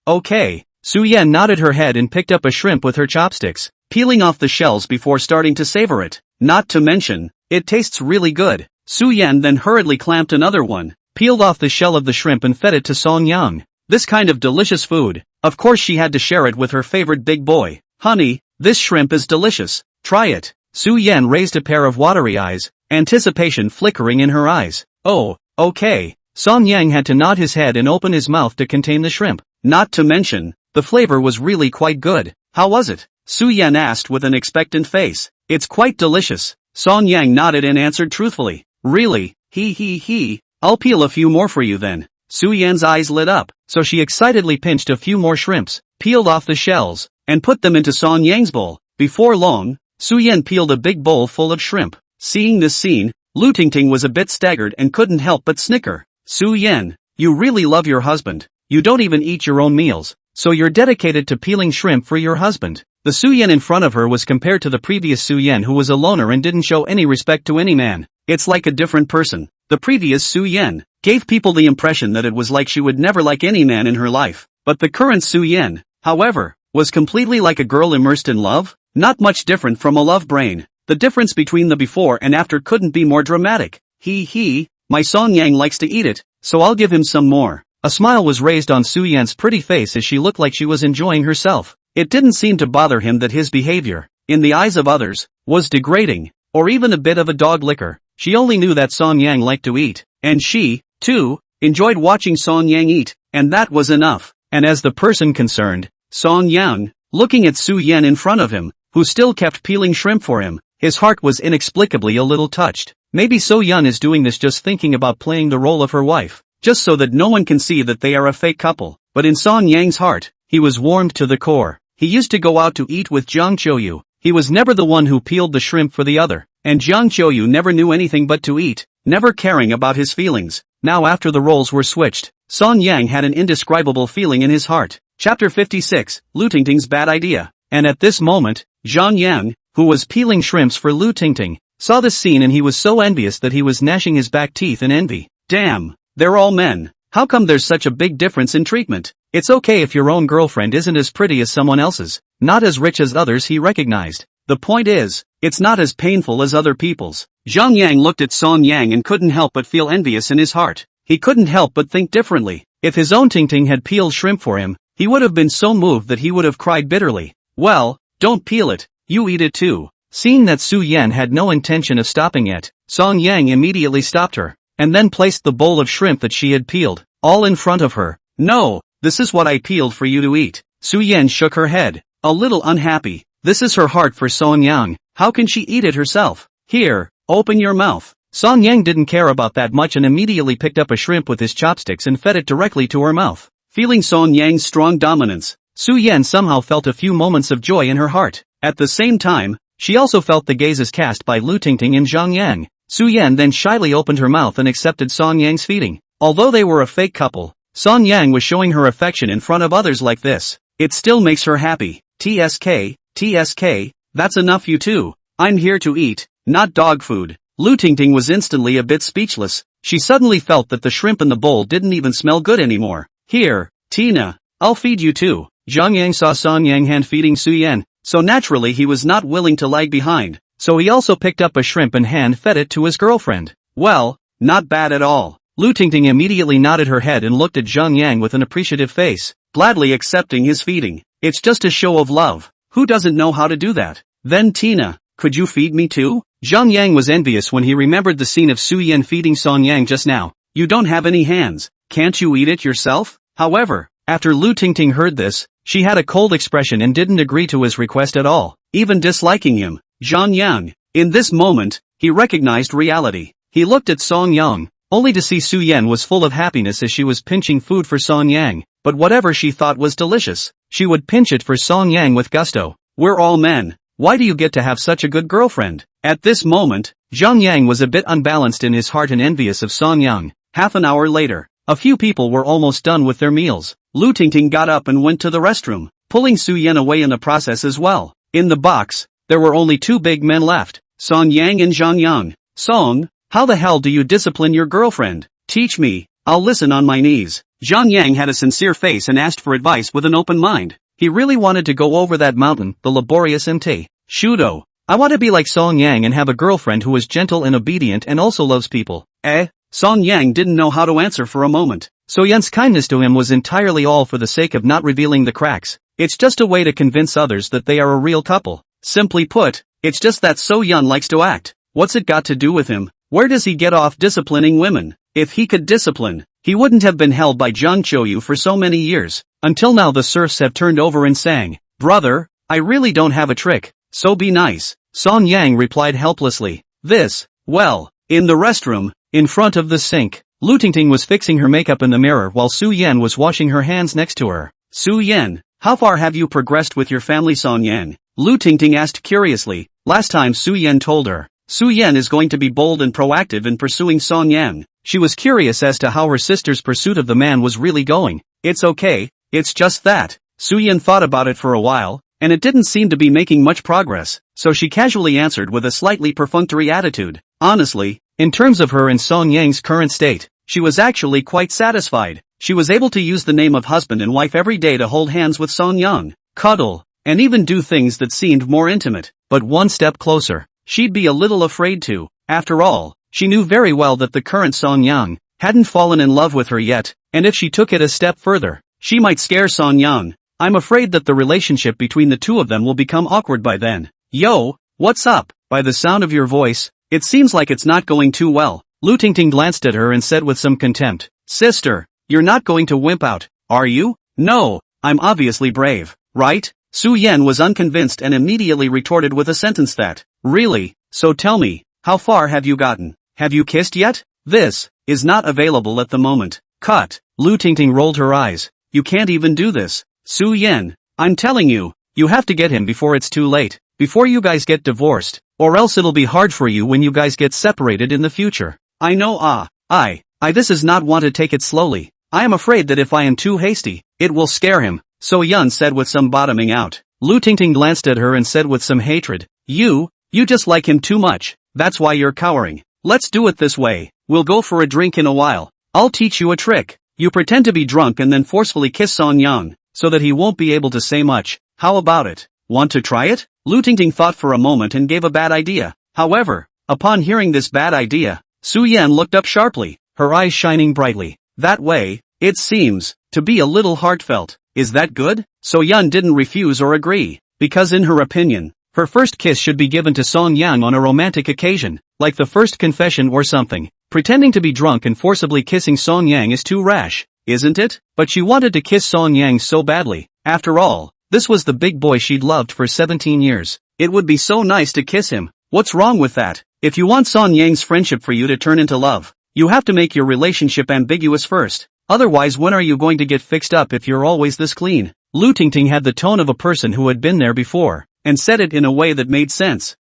Okay. Su Yan nodded her head and picked up a shrimp with her chopsticks, peeling off the shells before starting to savor it. Not to mention, it tastes really good. Su Yan then hurriedly clamped another one, peeled off the shell of the shrimp and fed it to Song Yang. This kind of delicious food, of course she had to share it with her favorite big boy. Honey, this shrimp is delicious. Try it. Su Yan raised a pair of watery eyes, anticipation flickering in her eyes. Oh, okay. Song Yang had to nod his head and open his mouth to contain the shrimp. Not to mention, the flavor was really quite good. How was it? Su Yan asked with an expectant face. It's quite delicious. Song Yang nodded and answered truthfully. Really? I'll peel a few more for you then. Su Yan's eyes lit up, so she excitedly pinched a few more shrimps, peeled off the shells, and put them into Song Yang's bowl. Before long, Su Yan peeled a big bowl full of shrimp. Seeing this scene, Lu Tingting was a bit staggered and couldn't help but snicker. Su Yan, you really love your husband. You don't even eat your own meals, so you're dedicated to peeling shrimp for your husband. The Su Yan in front of her was compared to the previous Su Yan who was a loner and didn't show any respect to any man. It's like a different person. The previous Su Yan gave people the impression that it was like she would never like any man in her life. But the current Su Yan, however, was completely like a girl immersed in love, not much different from a love brain. The difference between the before and after couldn't be more dramatic. My Song Yang likes to eat it, so I'll give him some more. A smile was raised on Su Yan's pretty face as she looked like she was enjoying herself. It didn't seem to bother him that his behavior, in the eyes of others, was degrading, or even a bit of a dog licker. She only knew that Song Yang liked to eat, and she, too, enjoyed watching Song Yang eat, and that was enough. And as the person concerned, Song Yang, looking at Su Yan in front of him, who still kept peeling shrimp for him, his heart was inexplicably a little touched. Maybe So Yun is doing this just thinking about playing the role of her wife, just so that no one can see that they are a fake couple. But in Song Yang's heart, he was warmed to the core. He used to go out to eat with Jiang Qiuyu. He was never the one who peeled the shrimp for the other, and Jiang Qiuyu never knew anything but to eat, never caring about his feelings. Now after the roles were switched, Song Yang had an indescribable feeling in his heart. Chapter 56, Lu Tingting's Bad Idea. And at this moment, Jiang Yan, who was peeling shrimps for Lu Tingting, saw this scene and he was so envious that he was gnashing his back teeth in envy. Damn, they're all men. How come there's such a big difference in treatment? It's okay if your own girlfriend isn't as pretty as someone else's, not as rich as others, he recognized. The point is, it's not as painful as other people's. Jiang Yang looked at Song Yang and couldn't help but feel envious in his heart. He couldn't help but think differently. If his own Tingting had peeled shrimp for him, he would have been so moved that he would have cried bitterly. Well, don't peel it, you eat it too. Seeing that Su Yan had no intention of stopping it, Song Yang immediately stopped her, and then placed the bowl of shrimp that she had peeled, all in front of her. No, this is what I peeled for you to eat. Su Yan shook her head, a little unhappy. This is her heart for Song Yang. How can she eat it herself? Here, open your mouth. Song Yang didn't care about that much and immediately picked up a shrimp with his chopsticks and fed it directly to her mouth. Feeling Song Yang's strong dominance, Su Yan somehow felt a few moments of joy in her heart. At the same time, she also felt the gazes cast by Lu Tingting and Jiang Yan. Su Yan then shyly opened her mouth and accepted Song Yang's feeding. Although they were a fake couple, Song Yang was showing her affection in front of others like this. It still makes her happy. TSK, that's enough you two. I'm here to eat, not dog food. Lu Tingting was instantly a bit speechless. She suddenly felt that the shrimp in the bowl didn't even smell good anymore. Here, Tina, I'll feed you too. Jiang Yang saw Song Yang hand feeding Su Yan, so naturally he was not willing to lag behind. So he also picked up a shrimp and hand fed it to his girlfriend. Well, not bad at all. Lu Tingting immediately nodded her head and looked at Jiang Yang with an appreciative face, gladly accepting his feeding. It's just a show of love. Who doesn't know how to do that? Then Tina, could you feed me too? Jiang Yang was envious when he remembered the scene of Su Yan feeding Song Yang just now. You don't have any hands. Can't you eat it yourself? However, after Lu Tingting heard this, she had a cold expression and didn't agree to his request at all, even disliking him. Jiang Yang. In this moment, he recognized reality. He looked at Song Yang, only to see Su Yan was full of happiness as she was pinching food for Song Yang, but whatever she thought was delicious, she would pinch it for Song Yang with gusto. We're all men. Why do you get to have such a good girlfriend? At this moment, Jiang Yan was a bit unbalanced in his heart and envious of Song Yang. Half an hour later, a few people were almost done with their meals. Lu Tingting got up and went to the restroom, pulling Su Yan away in the process as well. In the box, there were only two big men left, Song Yang and Jiang Yan. Song, how the hell do you discipline your girlfriend? Teach me, I'll listen on my knees. Jiang Yang had a sincere face and asked for advice with an open mind. He really wanted to go over that mountain, the laborious MT. Shudo. I want to be like Song Yang and have a girlfriend who is gentle and obedient and also loves people. Song Yang didn't know how to answer for a moment. So Yan's kindness to him was entirely all for the sake of not revealing the cracks. It's just a way to convince others that they are a real couple. Simply put, it's just that So Yan likes to act. What's it got to do with him? Where does he get off disciplining women? If he could discipline, he wouldn't have been held by Jiang Qiuyu for so many years. Until now the serfs have turned over and sang, "Brother, I really don't have a trick, so be nice." Song Yang replied helplessly. In the restroom, in front of the sink, Lu Tingting was fixing her makeup in the mirror while Su Yan was washing her hands next to her. Su Yan, how far have you progressed with your family, Song Yang? Lu Tingting asked curiously. Last time Su Yan told her, Su Yan is going to be bold and proactive in pursuing Song Yang. She was curious as to how her sister's pursuit of the man was really going. It's okay, it's just that. Su Yan thought about it for a while, and it didn't seem to be making much progress, so she casually answered with a slightly perfunctory attitude. Honestly, in terms of her and Song Yang's current state, she was actually quite satisfied. She was able to use the name of husband and wife every day to hold hands with Song Yang, cuddle, and even do things that seemed more intimate. But one step closer, she'd be a little afraid to. After all, she knew very well that the current Song Yang hadn't fallen in love with her yet, and if she took it a step further, she might scare Song Yang. I'm afraid that the relationship between the two of them will become awkward by then. Yo, what's up? By the sound of your voice, it seems like it's not going too well. Lu Tingting glanced at her and said with some contempt, Sister, you're not going to wimp out, are you? No, I'm obviously brave, right? Su Yan was unconvinced and immediately retorted with a sentence that, really? So tell me, how far have you gotten? Have you kissed yet? This is not available at the moment. Cut. Lu Tingting rolled her eyes. You can't even do this. Su Yan, I'm telling you, you have to get him before it's too late, before you guys get divorced, or else it'll be hard for you when you guys get separated in the future. I know this is not want to take it slowly. I am afraid that if I am too hasty, it will scare him, So Yan said with some bottoming out. Lu Tingting glanced at her and said with some hatred, You just like him too much, that's why you're cowering. Let's do it this way, we'll go for a drink in a while. I'll teach you a trick. You pretend to be drunk and then forcefully kiss Song Yang, so that he won't be able to say much. How about it? Want to try it? Lu Tingting thought for a moment and gave a bad idea. However, upon hearing this bad idea, Su Yan looked up sharply, her eyes shining brightly. That way, it seems to be a little heartfelt. Is that good? So Yan didn't refuse or agree, because in her opinion, her first kiss should be given to Song Yang on a romantic occasion, like the first confession or something. Pretending to be drunk and forcibly kissing Song Yang is too rash, isn't it? But she wanted to kiss Song Yang so badly. After all, this was the big boy she'd loved for 17 years. It would be so nice to kiss him. What's wrong with that? If you want Song Yang's friendship for you to turn into love, you have to make your relationship ambiguous first. Otherwise, when are you going to get fixed up if you're always this clean? Lu Tingting had the tone of a person who had been there before, and said it in a way that made sense.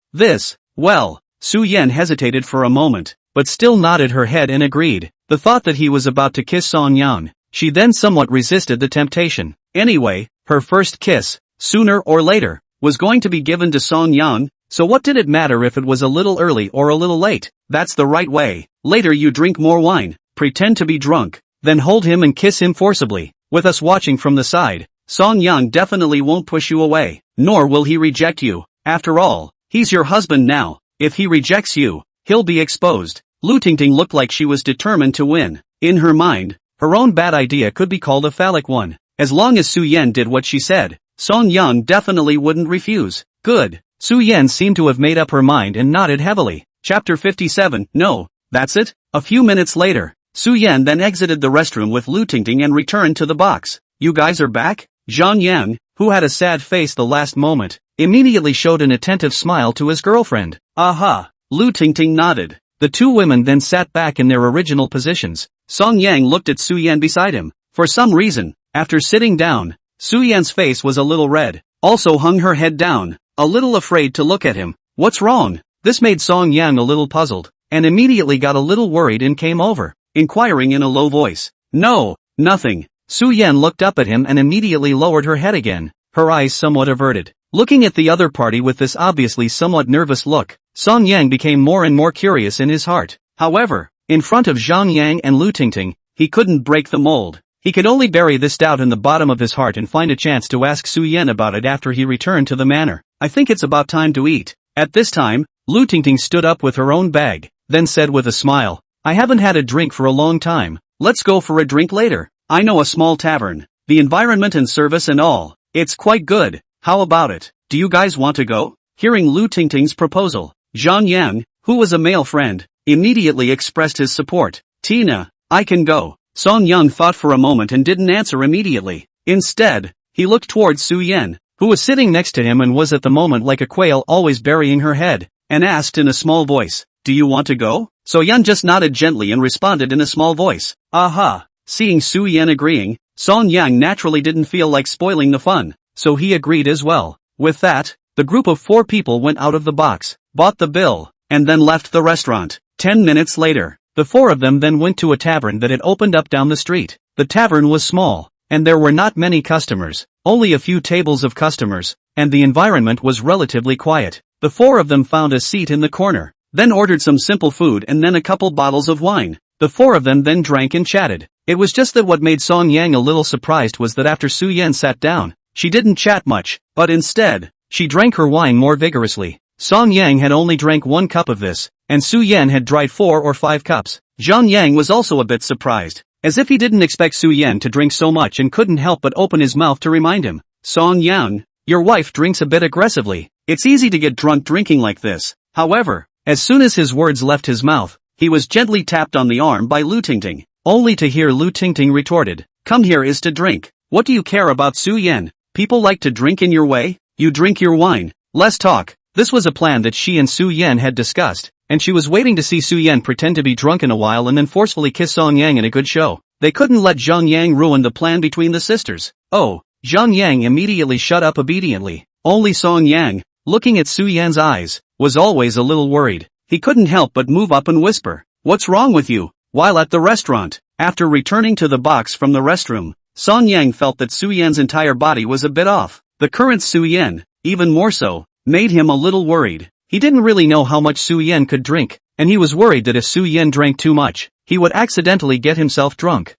Su Yan hesitated for a moment, but still nodded her head and agreed. The thought that he was about to kiss Song Yang, she then somewhat resisted the temptation. Anyway, her first kiss, sooner or later, was going to be given to Song Yang, so what did it matter if it was a little early or a little late? That's the right way. Later you drink more wine, pretend to be drunk, then hold him and kiss him forcibly. With us watching from the side, Song Yang definitely won't push you away, nor will he reject you. After all, he's your husband now. If he rejects you, he'll be exposed. Lu Tingting looked like she was determined to win. In her mind, her own bad idea could be called a phallic one. As long as Su Yan did what she said, Song Yang definitely wouldn't refuse. Good. Su Yan seemed to have made up her mind and nodded heavily. Chapter 57. No, that's it. A few minutes later, Su Yan then exited the restroom with Lu Tingting and returned to the box. You guys are back? Jiang Yan, who had a sad face the last moment, immediately showed an attentive smile to his girlfriend. Aha! Lu Tingting nodded. The two women then sat back in their original positions. Song Yang looked at Su Yan beside him. For some reason, After sitting down, Su Yan's face was a little red, also hung her head down, a little afraid to look at him. What's wrong? This made Song Yang a little puzzled, and immediately got a little worried and came over, inquiring in a low voice. No, nothing. Su Yan looked up at him and immediately lowered her head again, her eyes somewhat averted. Looking at the other party with this obviously somewhat nervous look, Song Yang became more and more curious in his heart. However, in front of Jiang Yan and Lu Tingting, he couldn't break the mold. He could only bury this doubt in the bottom of his heart and find a chance to ask Su Yan about it after he returned to the manor. I think it's about time to eat. At this time, Lu Tingting stood up with her own bag, then said with a smile, I haven't had a drink for a long time. Let's go for a drink later. I know a small tavern. The environment and service and all. It's quite good. How about it? Do you guys want to go? Hearing Lu Tingting's proposal, Jiang Yan, who was a male friend, immediately expressed his support. Tina, I can go. Song Yang thought for a moment and didn't answer immediately. Instead, he looked towards Su Yan, who was sitting next to him and was at the moment like a quail always burying her head, and asked in a small voice, do you want to go? So Yan just nodded gently and responded in a small voice, aha. Seeing Su Yan agreeing, Song Yang naturally didn't feel like spoiling the fun, so he agreed as well. With that, the group of 4 people went out of the box, bought the bill, and then left the restaurant. 10 minutes later, the 4 of them then went to a tavern that had opened up down the street. The tavern was small, and there were not many customers, only a few tables of customers, and the environment was relatively quiet. The 4 of them found a seat in the corner, then ordered some simple food and then a couple bottles of wine. The 4 of them then drank and chatted. It was just that what made Song Yang a little surprised was that after Su Yan sat down, she didn't chat much, but instead, she drank her wine more vigorously. Song Yang had only drank 1 cup of this, and Su Yan had tried 4 or 5 cups. Jiang Yang was also a bit surprised, as if he didn't expect Su Yan to drink so much and couldn't help but open his mouth to remind him. Song Yang, your wife drinks a bit aggressively. It's easy to get drunk drinking like this. However, as soon as his words left his mouth, he was gently tapped on the arm by Lu Tingting, only to hear Lu Tingting retorted, come here is to drink. What do you care about Su Yan? People like to drink in your way? You drink your wine. Less talk. This was a plan that she and Su Yan had discussed, and she was waiting to see Su Yan pretend to be drunk in a while and then forcefully kiss Song Yang in a good show. They couldn't let Jiang Yang ruin the plan between the sisters. Oh, Jiang Yang immediately shut up obediently. Only Song Yang, looking at Su Yan's eyes, was always a little worried. He couldn't help but move up and whisper, what's wrong with you? While at the restaurant, after returning to the box from the restroom, Song Yang felt that Su Yan's entire body was a bit off. The current Su Yan, even more so, made him a little worried. He didn't really know how much Su Yan could drink, and he was worried that if Su Yan drank too much, he would accidentally get himself drunk.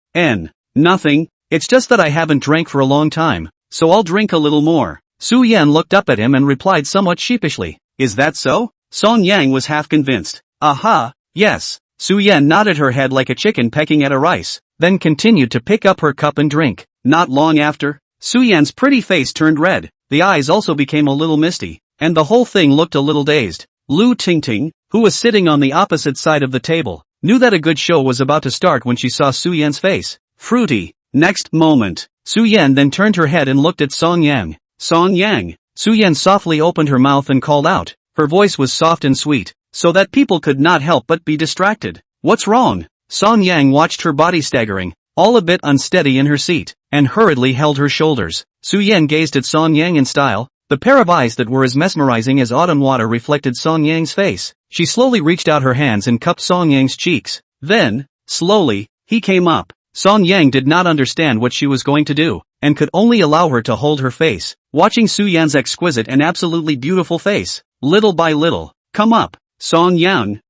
Nothing, it's just that I haven't drank for a long time, so I'll drink a little more. Su Yan looked up at him and replied somewhat sheepishly, is that so? Song Yang was half convinced. Aha, yes. Su Yan nodded her head like a chicken pecking at a rice, then continued to pick up her cup and drink. Not long after, Su Yan's pretty face turned red, the eyes also became a little misty, and the whole thing looked a little dazed. Lu Tingting, who was sitting on the opposite side of the table, knew that a good show was about to start when she saw Su Yan's face. Fruity. Next moment, Su Yan then turned her head and looked at Song Yang. Song Yang. Su Yan softly opened her mouth and called out. Her voice was soft and sweet, so that people could not help but be distracted. What's wrong? Song Yang watched her body staggering, all a bit unsteady in her seat, and hurriedly held her shoulders. Su Yan gazed at Song Yang in style. The pair of eyes that were as mesmerizing as autumn water reflected Song Yang's face. She slowly reached out her hands and cupped Song Yang's cheeks. Then, slowly, he came up. Song Yang did not understand what she was going to do, and could only allow her to hold her face, watching Su Yan's exquisite and absolutely beautiful face. Little by little, come up, Song Yang,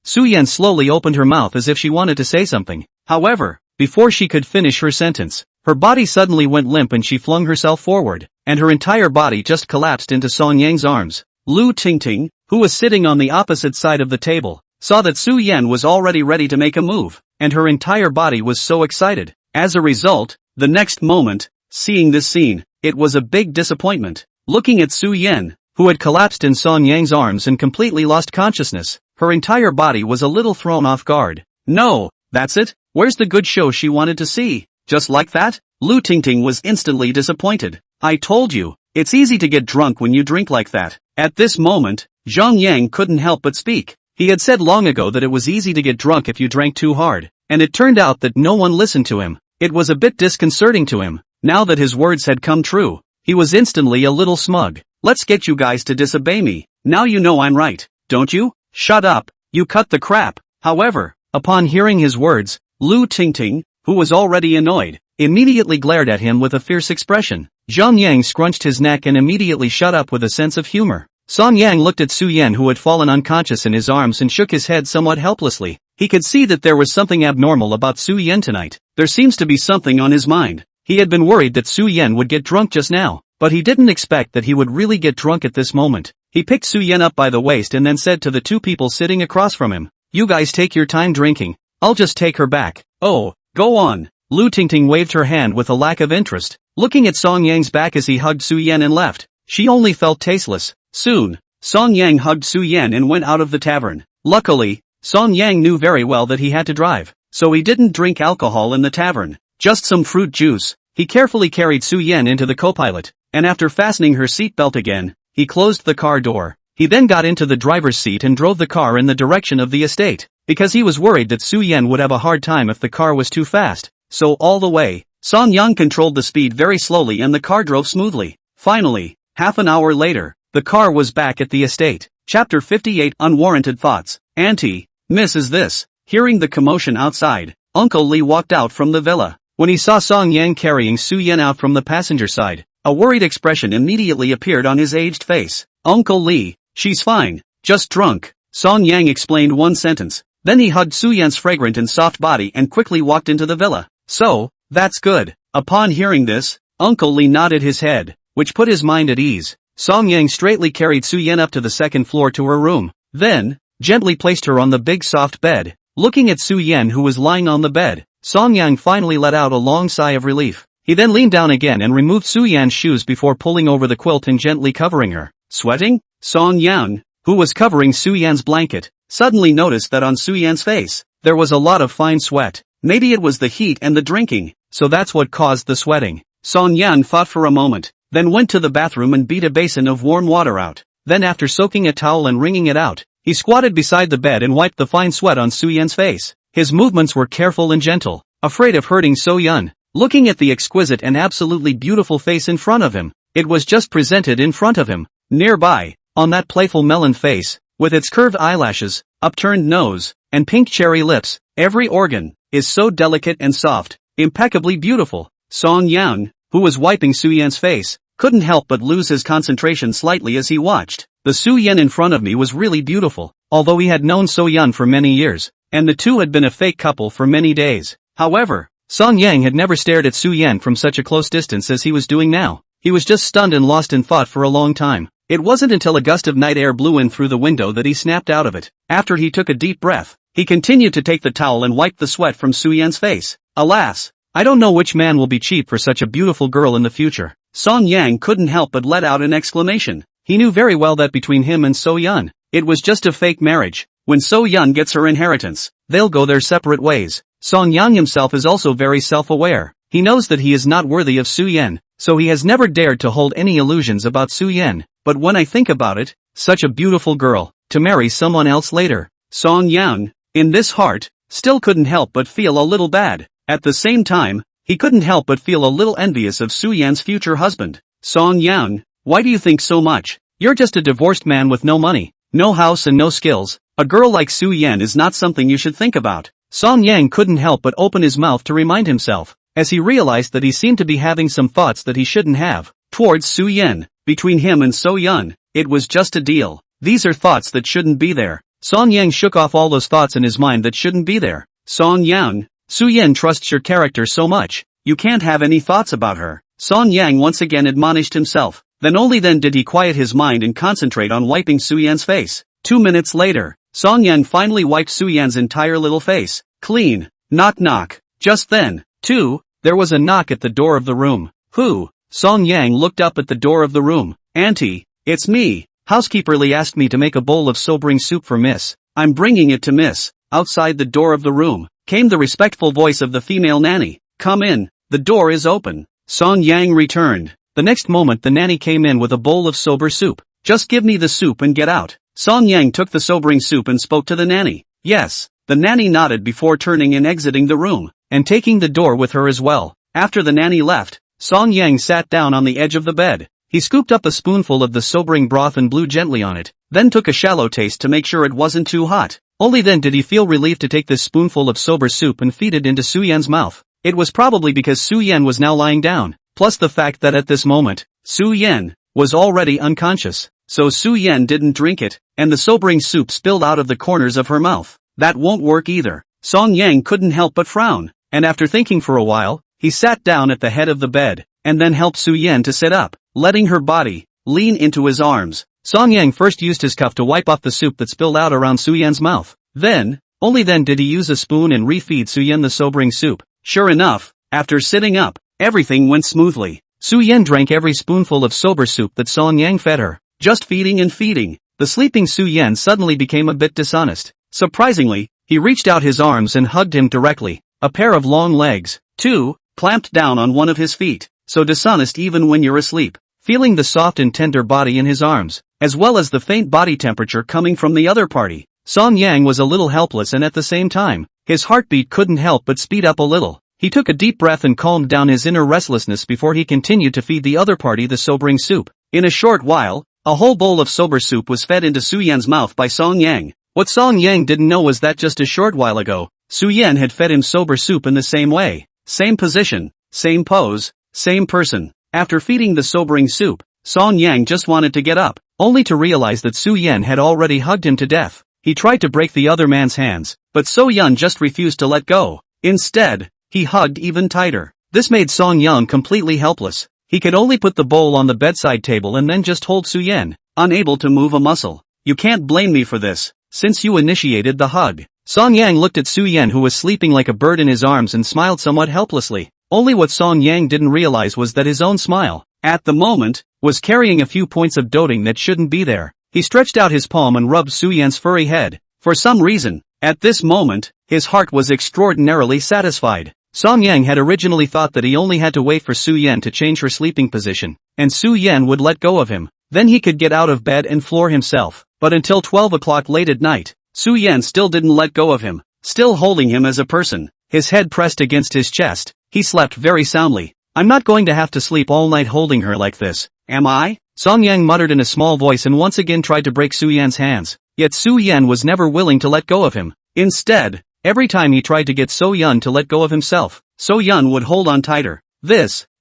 Su Yan slowly opened her mouth as if she wanted to say something. However, before she could finish her sentence, her body suddenly went limp and she flung herself forward, and her entire body just collapsed into Song Yang's arms. Lu Tingting, who was sitting on the opposite side of the table, saw that Su Yan was already ready to make a move, and her entire body was so excited. As a result, the next moment, seeing this scene, it was a big disappointment. Looking at Su Yan, who had collapsed in Song Yang's arms and completely lost consciousness, her entire body was a little thrown off guard. No, that's it? Where's the good show she wanted to see? Just like that? Lu Tingting was instantly disappointed. I told you, it's easy to get drunk when you drink like that. At this moment, Jiang Yan couldn't help but speak. He had said long ago that it was easy to get drunk if you drank too hard, and it turned out that no one listened to him. It was a bit disconcerting to him. Now that his words had come true, he was instantly a little smug. Let's get you guys to disobey me. Now you know I'm right, don't you? Shut up, you cut the crap. However, upon hearing his words, Lu Tingting, who was already annoyed, immediately glared at him with a fierce expression. Jiang Yan scrunched his neck and immediately shut up with a sense of humor. Song Yang looked at Su Yan, who had fallen unconscious in his arms, and shook his head somewhat helplessly. He could see that there was something abnormal about Su Yan tonight. There seems to be something on his mind. He had been worried that Su Yan would get drunk just now, but he didn't expect that he would really get drunk at this moment. He picked Su Yan up by the waist and then said to the two people sitting across from him, "You guys take your time drinking. I'll just take her back." "Oh, go on." Lu Tingting waved her hand with a lack of interest, looking at Song Yang's back as he hugged Su Yan and left. She only felt tasteless. Soon, Song Yang hugged Su Yan and went out of the tavern. Luckily, Song Yang knew very well that he had to drive, so he didn't drink alcohol in the tavern, just some fruit juice. He carefully carried Su Yan into the co-pilot, and after fastening her seatbelt again, he closed the car door. He then got into the driver's seat and drove the car in the direction of the estate, because he was worried that Su Yan would have a hard time if the car was too fast. So all the way, Song Yang controlled the speed very slowly and the car drove smoothly. Finally, half an hour later, the car was back at the estate. Chapter 58 Unwarranted Thoughts. Auntie, Miss, is this? Hearing the commotion outside, Uncle Lee walked out from the villa. When he saw Song Yang carrying Su Yan out from the passenger side, a worried expression immediately appeared on his aged face. "Uncle Lee, she's fine, just drunk," Song Yang explained one sentence. Then he hugged Su Yan's fragrant and soft body and quickly walked into the villa. "So, that's good." Upon hearing this, Uncle Lee nodded his head, which put his mind at ease. Song Yang straightly carried Su Yan up to the second floor to her room, then gently placed her on the big soft bed. Looking at Su Yan, who was lying on the bed, Song Yang finally let out a long sigh of relief. He then leaned down again and removed Su Yan's shoes before pulling over the quilt and gently covering her. "Sweating?" Song Yang, who was covering Su Yan's blanket, suddenly noticed that on Su Yan's face, there was a lot of fine sweat. Maybe it was the heat and the drinking, so that's what caused the sweating. Song Yan thought for a moment, then went to the bathroom and beat a basin of warm water out. Then after soaking a towel and wringing it out, he squatted beside the bed and wiped the fine sweat on Su Yan's face. His movements were careful and gentle, afraid of hurting So Yun. Looking at the exquisite and absolutely beautiful face in front of him, it was just presented in front of him. Nearby, on that playful melon face, with its curved eyelashes, upturned nose, and pink cherry lips, every organ is so delicate and soft, impeccably beautiful. Song Yang, who was wiping Su Yan's face, couldn't help but lose his concentration slightly as he watched. The Su Yan in front of me was really beautiful, although he had known So Yun for many years, and the two had been a fake couple for many days. However, Song Yang had never stared at Su Yan from such a close distance as he was doing now. He was just stunned and lost in thought for a long time. It wasn't until a gust of night air blew in through the window that he snapped out of it. After he took a deep breath, he continued to take the towel and wipe the sweat from Su Yan's face. Alas, I don't know which man will be cheap for such a beautiful girl in the future. Song Yang couldn't help but let out an exclamation. He knew very well that between him and So Yun, it was just a fake marriage. When So Yun gets her inheritance, they'll go their separate ways. Song Yang himself is also very self-aware. He knows that he is not worthy of Su Yan, so he has never dared to hold any illusions about Su Yan. But when I think about it, such a beautiful girl, to marry someone else later. Song Yang, in this heart, still couldn't help but feel a little bad. At the same time, he couldn't help but feel a little envious of Su Yan's future husband. Song Yang, why do you think so much? You're just a divorced man with no money, no house and no skills. A girl like Su Yan is not something you should think about. Song Yang couldn't help but open his mouth to remind himself, as he realized that he seemed to be having some thoughts that he shouldn't have, towards Su Yan. Between him and So Yun, it was just a deal. These are thoughts that shouldn't be there. Song Yang shook off all those thoughts in his mind that shouldn't be there. Song Yang, Su Yan trusts your character so much, you can't have any thoughts about her. Song Yang once again admonished himself. Then only then did he quiet his mind and concentrate on wiping Su Yan's face. 2 minutes later, Song Yang finally wiped Su Yan's entire little face clean. Knock knock. Just then, too, there was a knock at the door of the room. Who? Song Yang looked up at the door of the room. Auntie, it's me. Housekeeper Lee asked me to make a bowl of sobering soup for Miss. I'm bringing it to Miss. Outside the door of the room came the respectful voice of the female nanny. Come in, the door is open. Song Yang returned. The next moment the nanny came in with a bowl of sober soup. Just give me the soup and get out. Song Yang took the sobering soup and spoke to the nanny. Yes. The nanny nodded before turning and exiting the room. and taking the door with her as well. After the nanny left, Song Yang sat down on the edge of the bed. He scooped up a spoonful of the sobering broth and blew gently on it, then took a shallow taste to make sure it wasn't too hot. Only then did he feel relieved to take this spoonful of sober soup and feed it into Su Yan's mouth. It was probably because Su Yan was now lying down, plus the fact that at this moment, Su Yan was already unconscious. So Su Yan didn't drink it, and the sobering soup spilled out of the corners of her mouth. That won't work either. Song Yang couldn't help but frown, and after thinking for a while, he sat down at the head of the bed, and then helped Su Yan to sit up, letting her body lean into his arms. Song Yang first used his cuff to wipe off the soup that spilled out around Su Yan's mouth. Then, only then did he use a spoon and refeed Su Yan the sobering soup. Sure enough, after sitting up, everything went smoothly. Su Yan drank every spoonful of sober soup that Song Yang fed her. Just feeding and feeding. The sleeping Su Yan suddenly became a bit dishonest. Surprisingly, he reached out his arms and hugged him directly. A pair of long legs, too, clamped down on one of his feet. So dishonest even when you're asleep. Feeling the soft and tender body in his arms, as well as the faint body temperature coming from the other party, Song Yang was a little helpless, and at the same time, his heartbeat couldn't help but speed up a little. He took a deep breath and calmed down his inner restlessness before he continued to feed the other party the sobering soup. In a short while, a whole bowl of sober soup was fed into Su Yan's mouth by Song Yang. What Song Yang didn't know was that just a short while ago, Su Yan had fed him sober soup in the same way. Same position, same pose, same person. After feeding the sobering soup, Song Yang just wanted to get up, only to realize that Su Yan had already hugged him to death. He tried to break the other man's hands, but So Yun just refused to let go. Instead, he hugged even tighter. This made Song Yang completely helpless. He could only put the bowl on the bedside table and then just hold Su Yan, unable to move a muscle. You can't blame me for this, since you initiated the hug. Song Yang looked at Su Yan, who was sleeping like a bird in his arms, and smiled somewhat helplessly. Only what Song Yang didn't realize was that his own smile, at the moment, was carrying a few points of doting that shouldn't be there. He stretched out his palm and rubbed Su Yan's furry head. For some reason, at this moment, his heart was extraordinarily satisfied. Song Yang had originally thought that he only had to wait for Su Yan to change her sleeping position, and Su Yan would let go of him. Then he could get out of bed and floor himself. But until 12 o'clock late at night, Su Yan still didn't let go of him, still holding him as a person, his head pressed against his chest. He slept very soundly. I'm not going to have to sleep all night holding her like this, am I? Song Yang muttered in a small voice and once again tried to break Su Yan's hands. Yet Su Yan was never willing to let go of him. Instead, every time he tried to get So Yun to let go of himself, So Yun would hold on tighter.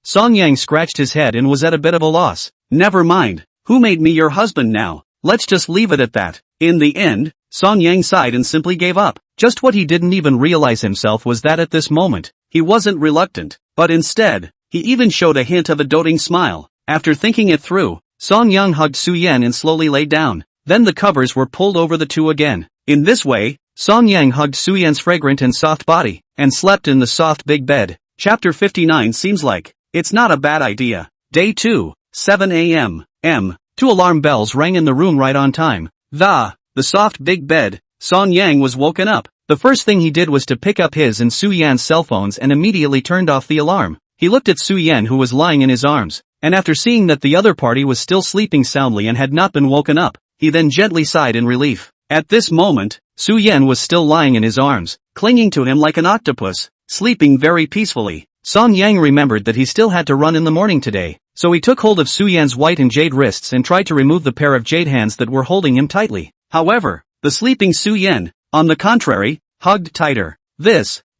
Song Yang scratched his head and was at a bit of a loss. Never mind, who made me your husband now? Let's just leave it at that. In the end, Song Yang sighed and simply gave up. Just what he didn't even realize himself was that at this moment, he wasn't reluctant, but instead, he even showed a hint of a doting smile. After thinking it through, Song Yang hugged Su Yan and slowly lay down. Then the covers were pulled over the two again. In this way, Song Yang hugged Su Yan's fragrant and soft body, and slept in the soft big bed. Chapter 59 seems like it's not a bad idea. Day 2, 7 a.m. Two alarm bells rang in the room right on time. The soft big bed. Song Yang was woken up. The first thing he did was to pick up his and Su Yan's cell phones and immediately turned off the alarm. He looked at Su Yan, who was lying in his arms, and after seeing that the other party was still sleeping soundly and had not been woken up, he then gently sighed in relief. At this moment, Su Yan was still lying in his arms, clinging to him like an octopus, sleeping very peacefully. Song Yang remembered that he still had to run in the morning today, so he took hold of Su Yan's white and jade wrists and tried to remove the pair of jade hands that were holding him tightly. However, the sleeping Su Yan, on the contrary, hugged tighter.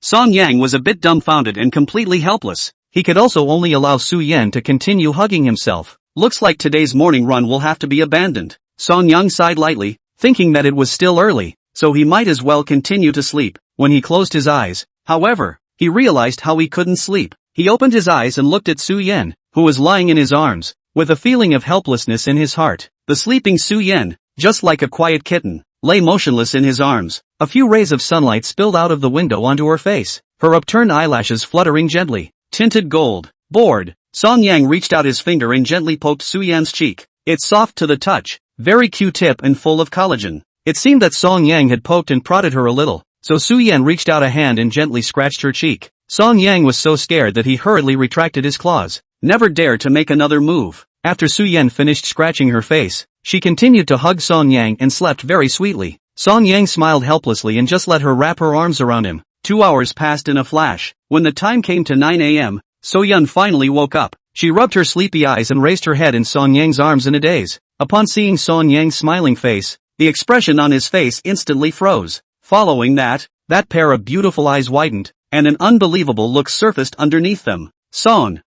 Song Yang was a bit dumbfounded and completely helpless. He could also only allow Su Yan to continue hugging himself. Looks like today's morning run will have to be abandoned. Song Yang sighed lightly, thinking that it was still early, so he might as well continue to sleep. When he closed his eyes, however, he realized how he couldn't sleep. He opened his eyes and looked at Su Yan, who was lying in his arms, with a feeling of helplessness in his heart. The sleeping Su Yan, just like a quiet kitten, lay motionless in his arms. A few rays of sunlight spilled out of the window onto her face, her upturned eyelashes fluttering gently. Tinted gold. Bored, Song Yang reached out his finger and gently poked Su Yan's cheek. It's soft to the touch, very Q-tip and full of collagen. It seemed that Song Yang had poked and prodded her a little, so Su Yan reached out a hand and gently scratched her cheek. Song Yang was so scared that he hurriedly retracted his claws, never dared to make another move. After Su Yan finished scratching her face, she continued to hug Song Yang and slept very sweetly. Song Yang smiled helplessly and just let her wrap her arms around him. 2 hours passed in a flash. When the time came to 9 a.m., So-yeon finally woke up. She rubbed her sleepy eyes and raised her head in Song Yang's arms in a daze. Upon seeing Song Yang's smiling face, the expression on his face instantly froze. Following that pair of beautiful eyes widened, and an unbelievable look surfaced underneath them. Song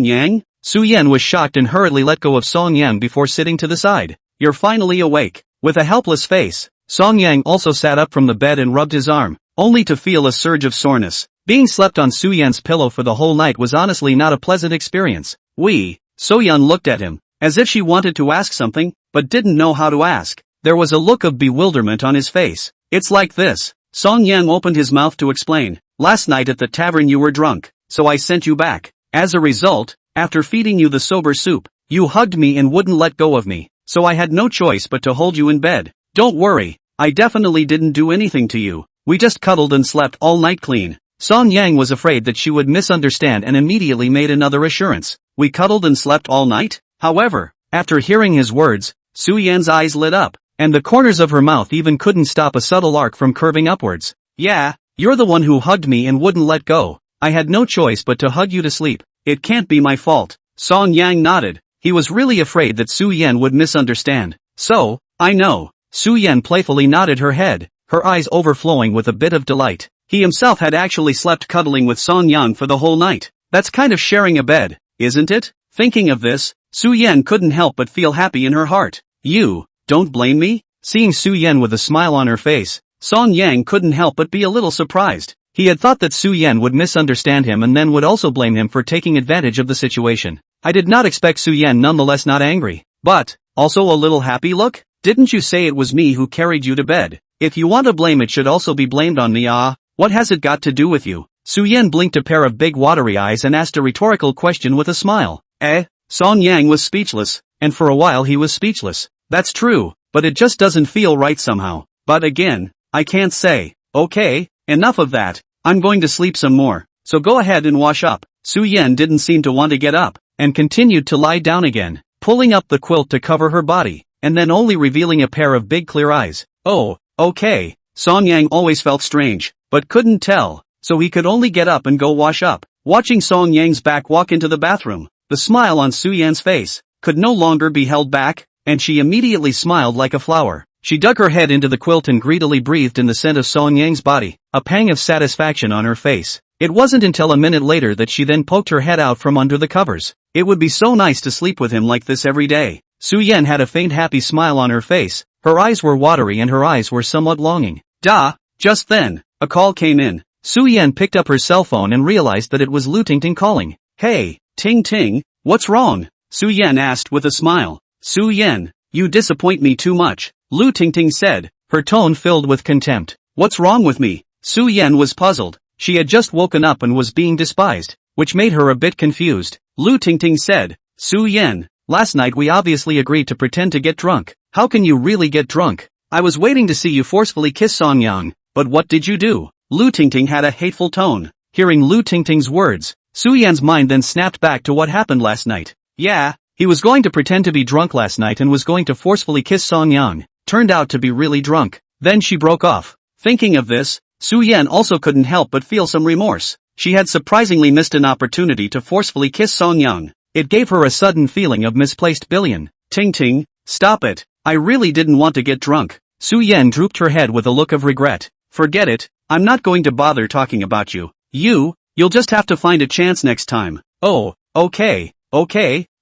Yang? Su-yeon was shocked and hurriedly let go of Song Yang before sitting to the side. You're finally awake. With a helpless face, Song Yang also sat up from the bed and rubbed his arm, only to feel a surge of soreness. Being slept on Su-yeon's pillow for the whole night was honestly not a pleasant experience. So-yeon looked at him, as if she wanted to ask something, but didn't know how to ask. There was a look of bewilderment on his face. It's like this. Song Yang opened his mouth to explain. Last night at the tavern you were drunk, so I sent you back. As a result, after feeding you the sober soup, you hugged me and wouldn't let go of me, so I had no choice but to hold you in bed. Don't worry, I definitely didn't do anything to you. We just cuddled and slept all night clean. Song Yang was afraid that she would misunderstand and immediately made another assurance. We cuddled and slept all night? However, after hearing his words, Su-yeon's eyes lit up, and the corners of her mouth even couldn't stop a subtle arc from curving upwards. Yeah, you're the one who hugged me and wouldn't let go. I had no choice but to hug you to sleep. It can't be my fault. Song Yang nodded. He was really afraid that Su-yeon would misunderstand. So, I know. Su-yeon playfully nodded her head, her eyes overflowing with a bit of delight. He himself had actually slept cuddling with Song Yang for the whole night. That's kind of sharing a bed, isn't it? Thinking of this, Su-yeon couldn't help but feel happy in her heart. You don't blame me? Seeing Su-yeon with a smile on her face, Song Yang couldn't help but be a little surprised. He had thought that Su-yeon would misunderstand him and then would also blame him for taking advantage of the situation. I did not expect Su-yeon nonetheless not angry, but also a little happy look? Didn't you say it was me who carried you to bed? If you want to blame it should also be blamed on me. What has it got to do with you? Su-yeon blinked a pair of big watery eyes and asked a rhetorical question with a smile. Song Yang was speechless, and for a while he was speechless. That's true, but it just doesn't feel right somehow. But again, I can't say. Okay, enough of that. I'm going to sleep some more, so go ahead and wash up. Su-yeon didn't seem to want to get up, and continued to lie down again, pulling up the quilt to cover her body, and then only revealing a pair of big clear eyes. Oh, okay. Song Yang always felt strange, but couldn't tell, so he could only get up and go wash up. Watching Song Yang's back walk into the bathroom, the smile on Su-yeon's face could no longer be held back, and she immediately smiled like a flower. She dug her head into the quilt and greedily breathed in the scent of Song Yang's body, a pang of satisfaction on her face. It wasn't until a minute later that she then poked her head out from under the covers. It would be so nice to sleep with him like this every day. Su-yeon had a faint happy smile on her face, her eyes were watery and her eyes were somewhat longing. Just then, a call came in. Su-yeon picked up her cell phone and realized that it was Lu Tingting calling. Hey, Ting, what's wrong? Su-yeon asked with a smile. Su-yeon, you disappoint me too much, Lu Tingting said, her tone filled with contempt. What's wrong with me? Su-yeon was puzzled. She had just woken up and was being despised, which made her a bit confused. Lu Tingting said, Su-yeon, last night we obviously agreed to pretend to get drunk. How can you really get drunk? I was waiting to see you forcefully kiss Song Yang, but what did you do? Lu Tingting had a hateful tone. Hearing Lu Tingting's words, Su-yeon's mind then snapped back to what happened last night. Yeah, he was going to pretend to be drunk last night and was going to forcefully kiss Song Yang. Turned out to be really drunk. Then she broke off. Thinking of this, Su-yeon also couldn't help but feel some remorse. She had surprisingly missed an opportunity to forcefully kiss Song Yang. It gave her a sudden feeling of misplaced billion. Ting, stop it. I really didn't want to get drunk. Su-yeon drooped her head with a look of regret. Forget it, I'm not going to bother talking about you. You'll just have to find a chance next time. Oh, okay,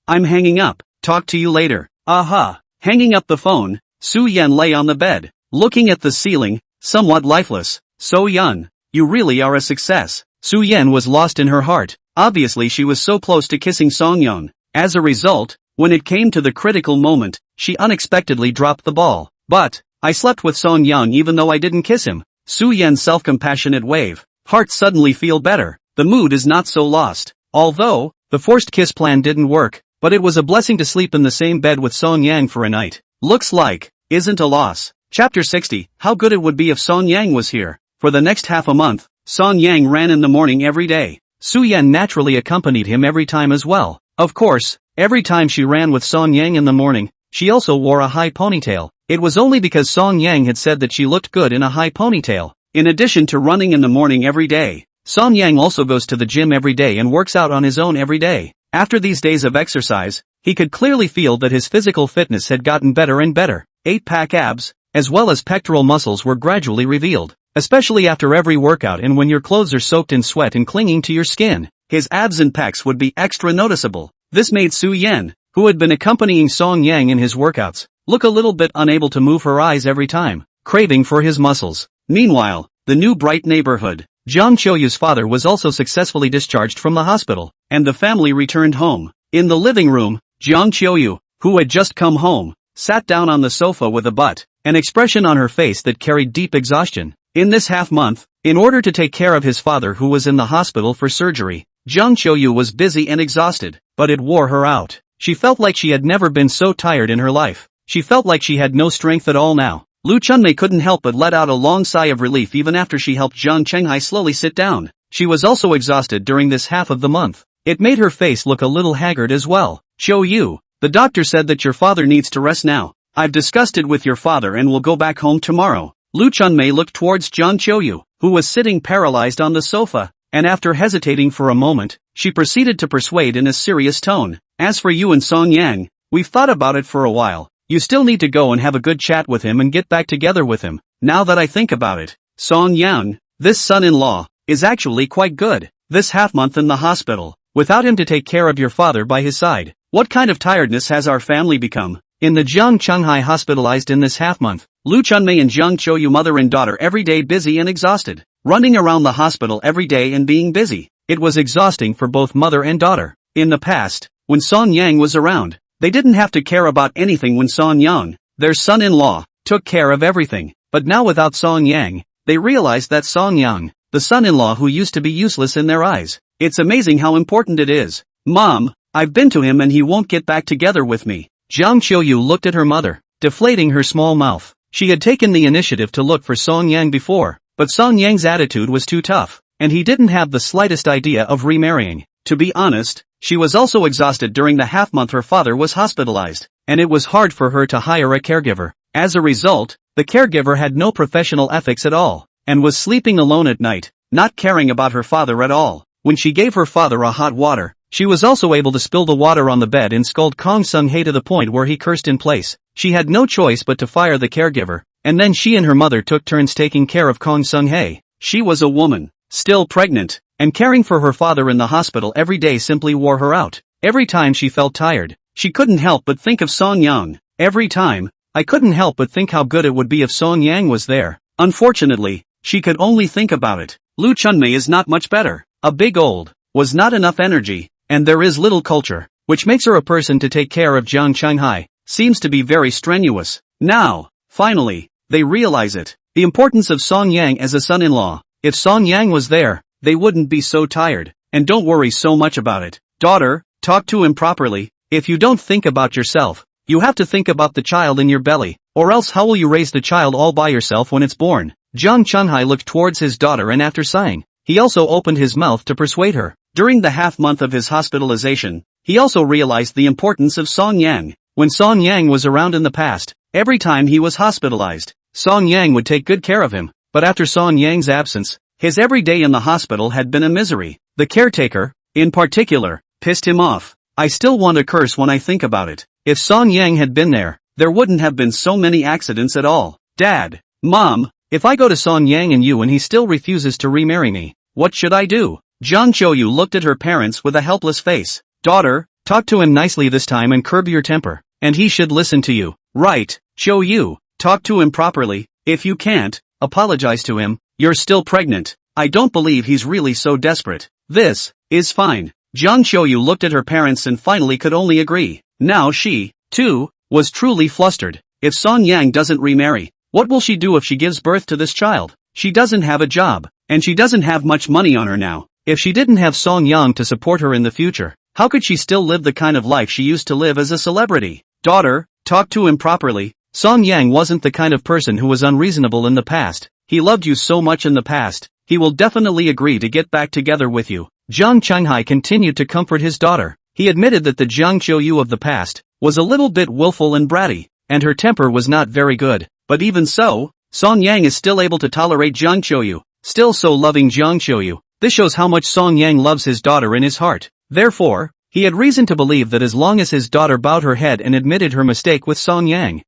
I'm hanging up. Talk to you later. Hanging up the phone, Su-yeon lay on the bed, looking at the ceiling, somewhat lifeless. So-yeon, you really are a success. Su-yeon was lost in her heart. Obviously she was so close to kissing Song Yang. As a result, when it came to the critical moment, she unexpectedly dropped the ball. But I slept with Song Yang even though I didn't kiss him. Su-yeon's self-compassionate wave. Heart suddenly feel better. The mood is not so lost. Although, the forced kiss plan didn't work, but it was a blessing to sleep in the same bed with Song Yang for a night. Looks like, isn't a loss. Chapter 60, how good it would be if Song Yang was here. For the next half a month, Song Yang ran in the morning every day. Su-yeon naturally accompanied him every time as well. Of course, every time she ran with Song Yang in the morning, she also wore a high ponytail. It was only because Song Yang had said that she looked good in a high ponytail. In addition to running in the morning every day, Song Yang also goes to the gym every day and works out on his own every day. After these days of exercise, he could clearly feel that his physical fitness had gotten better and better. 8-pack abs, as well as pectoral muscles were gradually revealed, especially after every workout and when your clothes are soaked in sweat and clinging to your skin. His abs and pecs would be extra noticeable. This made Su Yan, who had been accompanying Song Yang in his workouts, look a little bit unable to move her eyes every time, craving for his muscles. Meanwhile, the new bright neighborhood, Jiang Qiuyu's father was also successfully discharged from the hospital, and the family returned home. In the living room, Jiang Qiuyu, who had just come home, sat down on the sofa with an expression on her face that carried deep exhaustion. In this half-month, in order to take care of his father who was in the hospital for surgery, Jiang Qiuyu was busy and exhausted, but it wore her out. She felt like she had never been so tired in her life. She felt like she had no strength at all now. Lu Chunmei couldn't help but let out a long sigh of relief even after she helped Zhang Chenghai slowly sit down. She was also exhausted during this half of the month. It made her face look a little haggard as well. Qiuyu, the doctor said that your father needs to rest now. I've discussed it with your father and will go back home tomorrow. Lu Chunmei looked towards Jiang Qiuyu, who was sitting paralyzed on the sofa, and after hesitating for a moment, she proceeded to persuade in a serious tone. As for you and Song Yang, we've thought about it for a while. You still need to go and have a good chat with him and get back together with him. Now that I think about it, Song Yang, this son-in-law, is actually quite good. This half-month in the hospital, without him to take care of your father by his side, what kind of tiredness has our family become? In the Jiang Chenghai hospitalized in this half-month, Lu Chunmei and Jiang Qiuyu mother and daughter every day busy and exhausted, running around the hospital every day and being busy. It was exhausting for both mother and daughter. In the past, when Song Yang was around, they didn't have to care about anything when Song Yang, their son-in-law, took care of everything. But now without Song Yang, they realized that Song Yang, the son-in-law who used to be useless in their eyes, it's amazing how important it is. Mom, I've been to him and he won't get back together with me. Jiang Qiuyu looked at her mother, deflating her small mouth. She had taken the initiative to look for Song Yang before, but Song Yang's attitude was too tough, and he didn't have the slightest idea of remarrying. To be honest, she was also exhausted during the half-month her father was hospitalized, and it was hard for her to hire a caregiver. As a result, the caregiver had no professional ethics at all, and was sleeping alone at night, not caring about her father at all. When she gave her father a hot water, she was also able to spill the water on the bed and scold Kong Sung-hae to the point where he cursed in place. She had no choice but to fire the caregiver, and then she and her mother took turns taking care of Kong Sung-hae. She was a woman, still pregnant, and caring for her father in the hospital every day simply wore her out. Every time she felt tired, she couldn't help but think of Song Yang. Every time, I couldn't help but think how good it would be if Song Yang was there. Unfortunately, she could only think about it. Lu Chunmei is not much better. A big old, was not enough energy, and there is little culture, which makes her a person to take care of Jiang Chenghai, seems to be very strenuous. Now, finally, they realize it. The importance of Song Yang as a son-in-law. If Song Yang was there, they wouldn't be so tired, and don't worry so much about it. Daughter, talk to him properly. If you don't think about yourself, you have to think about the child in your belly, or else how will you raise the child all by yourself when it's born? Jiang Chenghai looked towards his daughter and after sighing, he also opened his mouth to persuade her. During the half-month of his hospitalization, he also realized the importance of Song Yang. When Song Yang was around in the past, every time he was hospitalized, Song Yang would take good care of him, but after Song Yang's absence, his every day in the hospital had been a misery. The caretaker, in particular, pissed him off. I still want to curse when I think about it. If Song Yang had been there wouldn't have been so many accidents at all. Dad, Mom, if I go to Song Yang and you and he still refuses to remarry me, what should I do? Jiang Qiuyu looked at her parents with a helpless face. Daughter, talk to him nicely this time and curb your temper, and he should listen to you. Right, Qiuyu, talk to him properly. If you can't, apologize to him. You're still pregnant. I don't believe he's really so desperate. This is fine. Jiang Qiuyu looked at her parents and finally could only agree. Now she, too, was truly flustered. If Song Yang doesn't remarry, what will she do if she gives birth to this child? She doesn't have a job, and she doesn't have much money on her now. If she didn't have Song Yang to support her in the future, how could she still live the kind of life she used to live as a celebrity? Daughter, talk to him properly. Song Yang wasn't the kind of person who was unreasonable in the past. He loved you so much in the past, he will definitely agree to get back together with you. Jiang Chenghai continued to comfort his daughter. He admitted that the Jiang Qiuyu of the past was a little bit willful and bratty, and her temper was not very good, but even so, Song Yang is still able to tolerate Jiang Qiuyu, still so loving Jiang Qiuyu. This shows how much Song Yang loves his daughter in his heart. Therefore, he had reason to believe that as long as his daughter bowed her head and admitted her mistake with Song Yang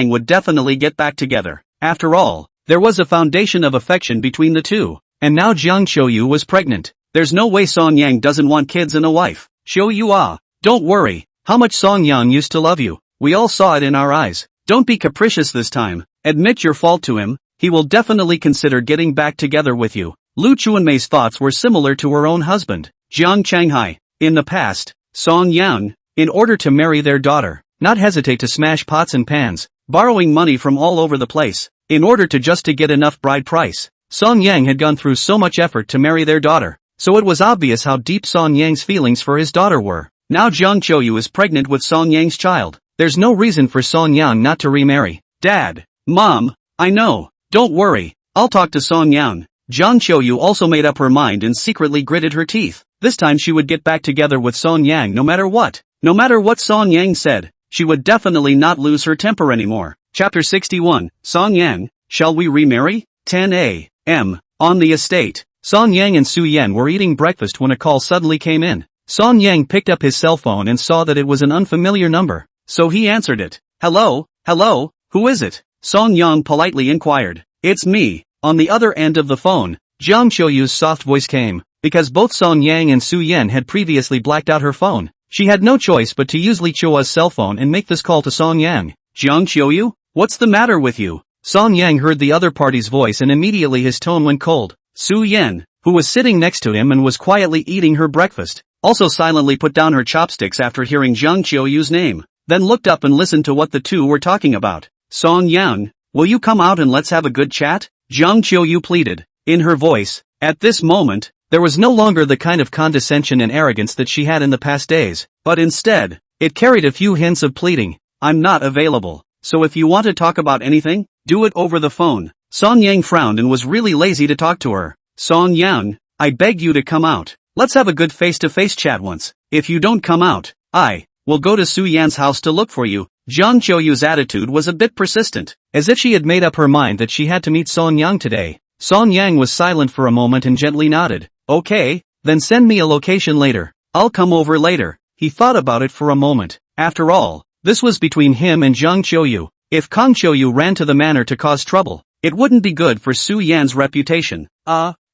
would definitely get back together. After all, there was a foundation of affection between the two. And now Jiang Qiuyu was pregnant. There's no way Song Yang doesn't want kids and a wife. Qiuyu, don't worry. How much Song Yang used to love you. We all saw it in our eyes. Don't be capricious this time. Admit your fault to him. He will definitely consider getting back together with you. Lu Chuanmei's thoughts were similar to her own husband, Jiang Changhai. In the past, Song Yang, in order to marry their daughter, not hesitate to smash pots and pans, borrowing money from all over the place, in order to just to get enough bride price. Song Yang had gone through so much effort to marry their daughter, so it was obvious how deep Song Yang's feelings for his daughter were. Now Jiang Qiuyu is pregnant with Song Yang's child. There's no reason for Song Yang not to remarry. Dad, Mom, I know, don't worry, I'll talk to Song Yang. Jiang Qiuyu also made up her mind and secretly gritted her teeth. This time she would get back together with Song Yang no matter what. No matter what Song Yang said, she would definitely not lose her temper anymore. Chapter 61, Song Yang, shall we remarry? 10 a.m. On the estate, Song Yang and Su Yan were eating breakfast when a call suddenly came in. Song Yang picked up his cell phone and saw that it was an unfamiliar number, so he answered it. Hello, who is it? Song Yang politely inquired. It's me. On the other end of the phone, Jiang Qiuyu's soft voice came. Because both Song Yang and Su Yan had previously blacked out her phone, she had no choice but to use Li Qiua's cell phone and make this call to Song Yang. Jiang Qiuyu, what's the matter with you? Song Yang heard the other party's voice and immediately his tone went cold. Su Yan, who was sitting next to him and was quietly eating her breakfast, also silently put down her chopsticks after hearing Jiang Qiuyu's name, then looked up and listened to what the two were talking about. Song Yang, will you come out and let's have a good chat? Jiang Qiuyu pleaded. In her voice, at this moment, there was no longer the kind of condescension and arrogance that she had in the past days, but instead, it carried a few hints of pleading. I'm not available, so if you want to talk about anything, do it over the phone. Song Yang frowned and was really lazy to talk to her. Song Yang, I beg you to come out. Let's have a good face-to-face chat once. If you don't come out, I will go to Su Yan's house to look for you. Jiang Qiuyu's attitude was a bit persistent, as if she had made up her mind that she had to meet Song Yang today. Song Yang was silent for a moment and gently nodded. Okay, then send me a location later. I'll come over later. He thought about it for a moment. After all, this was between him and Jiang Qiuyu. If Kang Qiuyu ran to the manor to cause trouble, it wouldn't be good for Su Yan's reputation.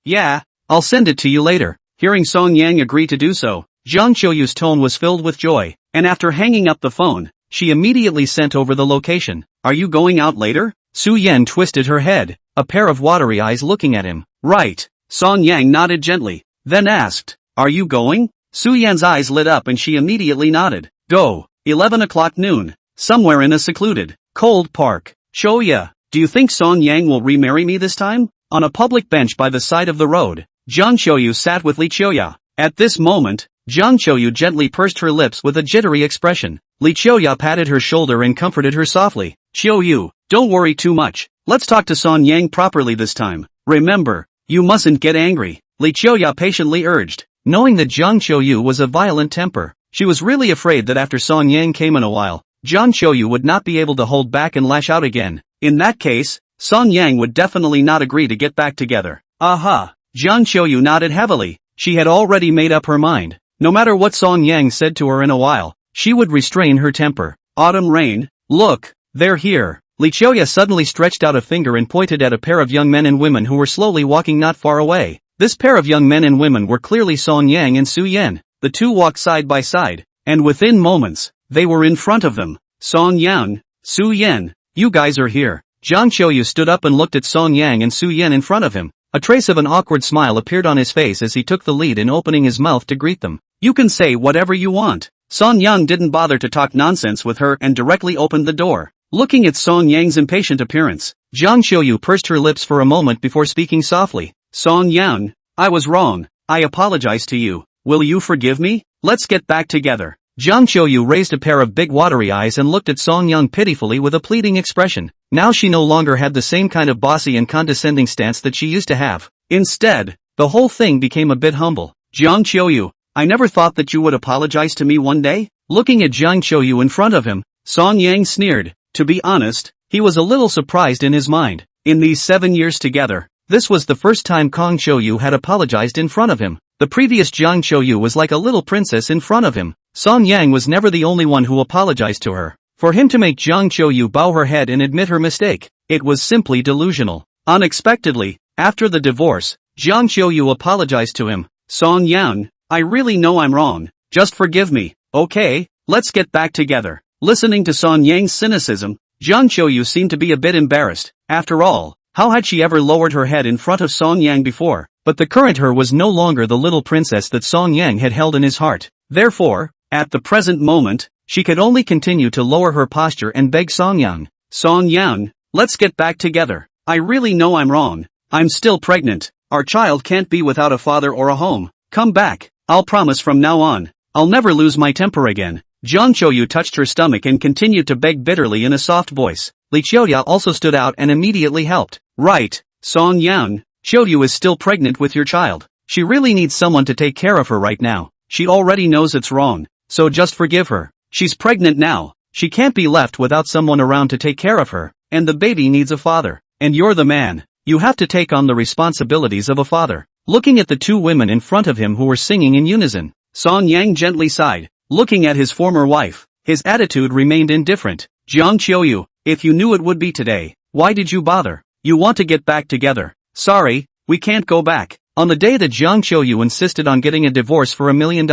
Yeah, I'll send it to you later. Hearing Song Yang agree to do so, Jiang Qiuyu's tone was filled with joy, and after hanging up the phone, she immediately sent over the location. Are you going out later? Su Yan twisted her head, a pair of watery eyes looking at him. Right. Song Yang nodded gently, then asked, are you going? Su Yan's eyes lit up and she immediately nodded. Go. 11 o'clock noon. Somewhere in a secluded, cold park. Qiuyu, do you think Song Yang will remarry me this time? On a public bench by the side of the road, Jiang Qiuyu sat with Li Qiuya. At this moment, Jiang Qiuyu gently pursed her lips with a jittery expression. Li Qiuya patted her shoulder and comforted her softly. Qiuyu, don't worry too much. Let's talk to Song Yang properly this time. Remember, you mustn't get angry. Li Qiuya patiently urged. Knowing that Jiang Qiuyu was a violent temper, she was really afraid that after Song Yang came in a while, Jiang Qiuyu would not be able to hold back and lash out again. In that case, Song Yang would definitely not agree to get back together. Aha! Jiang Qiuyu nodded heavily. She had already made up her mind. No matter what Song Yang said to her in a while, she would restrain her temper. Autumn rain, look, they're here. Li Qiuya suddenly stretched out a finger and pointed at a pair of young men and women who were slowly walking not far away. This pair of young men and women were clearly Song Yang and Su Yan. The two walked side by side, and within moments, they were in front of them. Song Yang, Su Yan, you guys are here. Jiang Qiuyu stood up and looked at Song Yang and Su Yan in front of him. A trace of an awkward smile appeared on his face as he took the lead in opening his mouth to greet them. You can say whatever you want. Song Yang didn't bother to talk nonsense with her and directly opened the door. Looking at Song Yang's impatient appearance, Jiang Qiuyu pursed her lips for a moment before speaking softly. Song Yang, I was wrong. I apologize to you. Will you forgive me? Let's get back together. Jiang Qiuyu raised a pair of big watery eyes and looked at Song Yang pitifully with a pleading expression. Now she no longer had the same kind of bossy and condescending stance that she used to have. Instead, the whole thing became a bit humble. Jiang Qiuyu, I never thought that you would apologize to me one day? Looking at Jiang Qiuyu in front of him, Song Yang sneered. To be honest, he was a little surprised in his mind. In these 7 years together, this was the first time Jiang Qiuyu had apologized in front of him. The previous Jiang Qiuyu was like a little princess in front of him. Song Yang was never the only one who apologized to her. For him to make Jiang Qiuyu bow her head and admit her mistake, it was simply delusional. Unexpectedly, after the divorce, Jiang Qiuyu apologized to him. Song Yang, I really know I'm wrong. Just forgive me, okay? Let's get back together. Listening to Song Yang's cynicism, Jiang Qiuyu seemed to be a bit embarrassed. After all, how had she ever lowered her head in front of Song Yang before? But the current her was no longer the little princess that Song Yang had held in his heart. Therefore, at the present moment, she could only continue to lower her posture and beg Song Yang. Song Yang, let's get back together. I really know I'm wrong. I'm still pregnant. Our child can't be without a father or a home. Come back. I'll promise from now on. I'll never lose my temper again. Jiang Qiuyu touched her stomach and continued to beg bitterly in a soft voice. Li Qiuya also stood out and immediately helped. Right, Song Yang, Qiuyu is still pregnant with your child. She really needs someone to take care of her right now. She already knows it's wrong, so just forgive her. She's pregnant now. She can't be left without someone around to take care of her, and the baby needs a father. And you're the man. You have to take on the responsibilities of a father. Looking at the two women in front of him who were singing in unison, Song Yang gently sighed. Looking at his former wife, his attitude remained indifferent. Jiang Qiuyu, if you knew it would be today, why did you bother? You want to get back together. Sorry, we can't go back. On the day that Jiang Qiuyu insisted on getting a divorce for $1 million,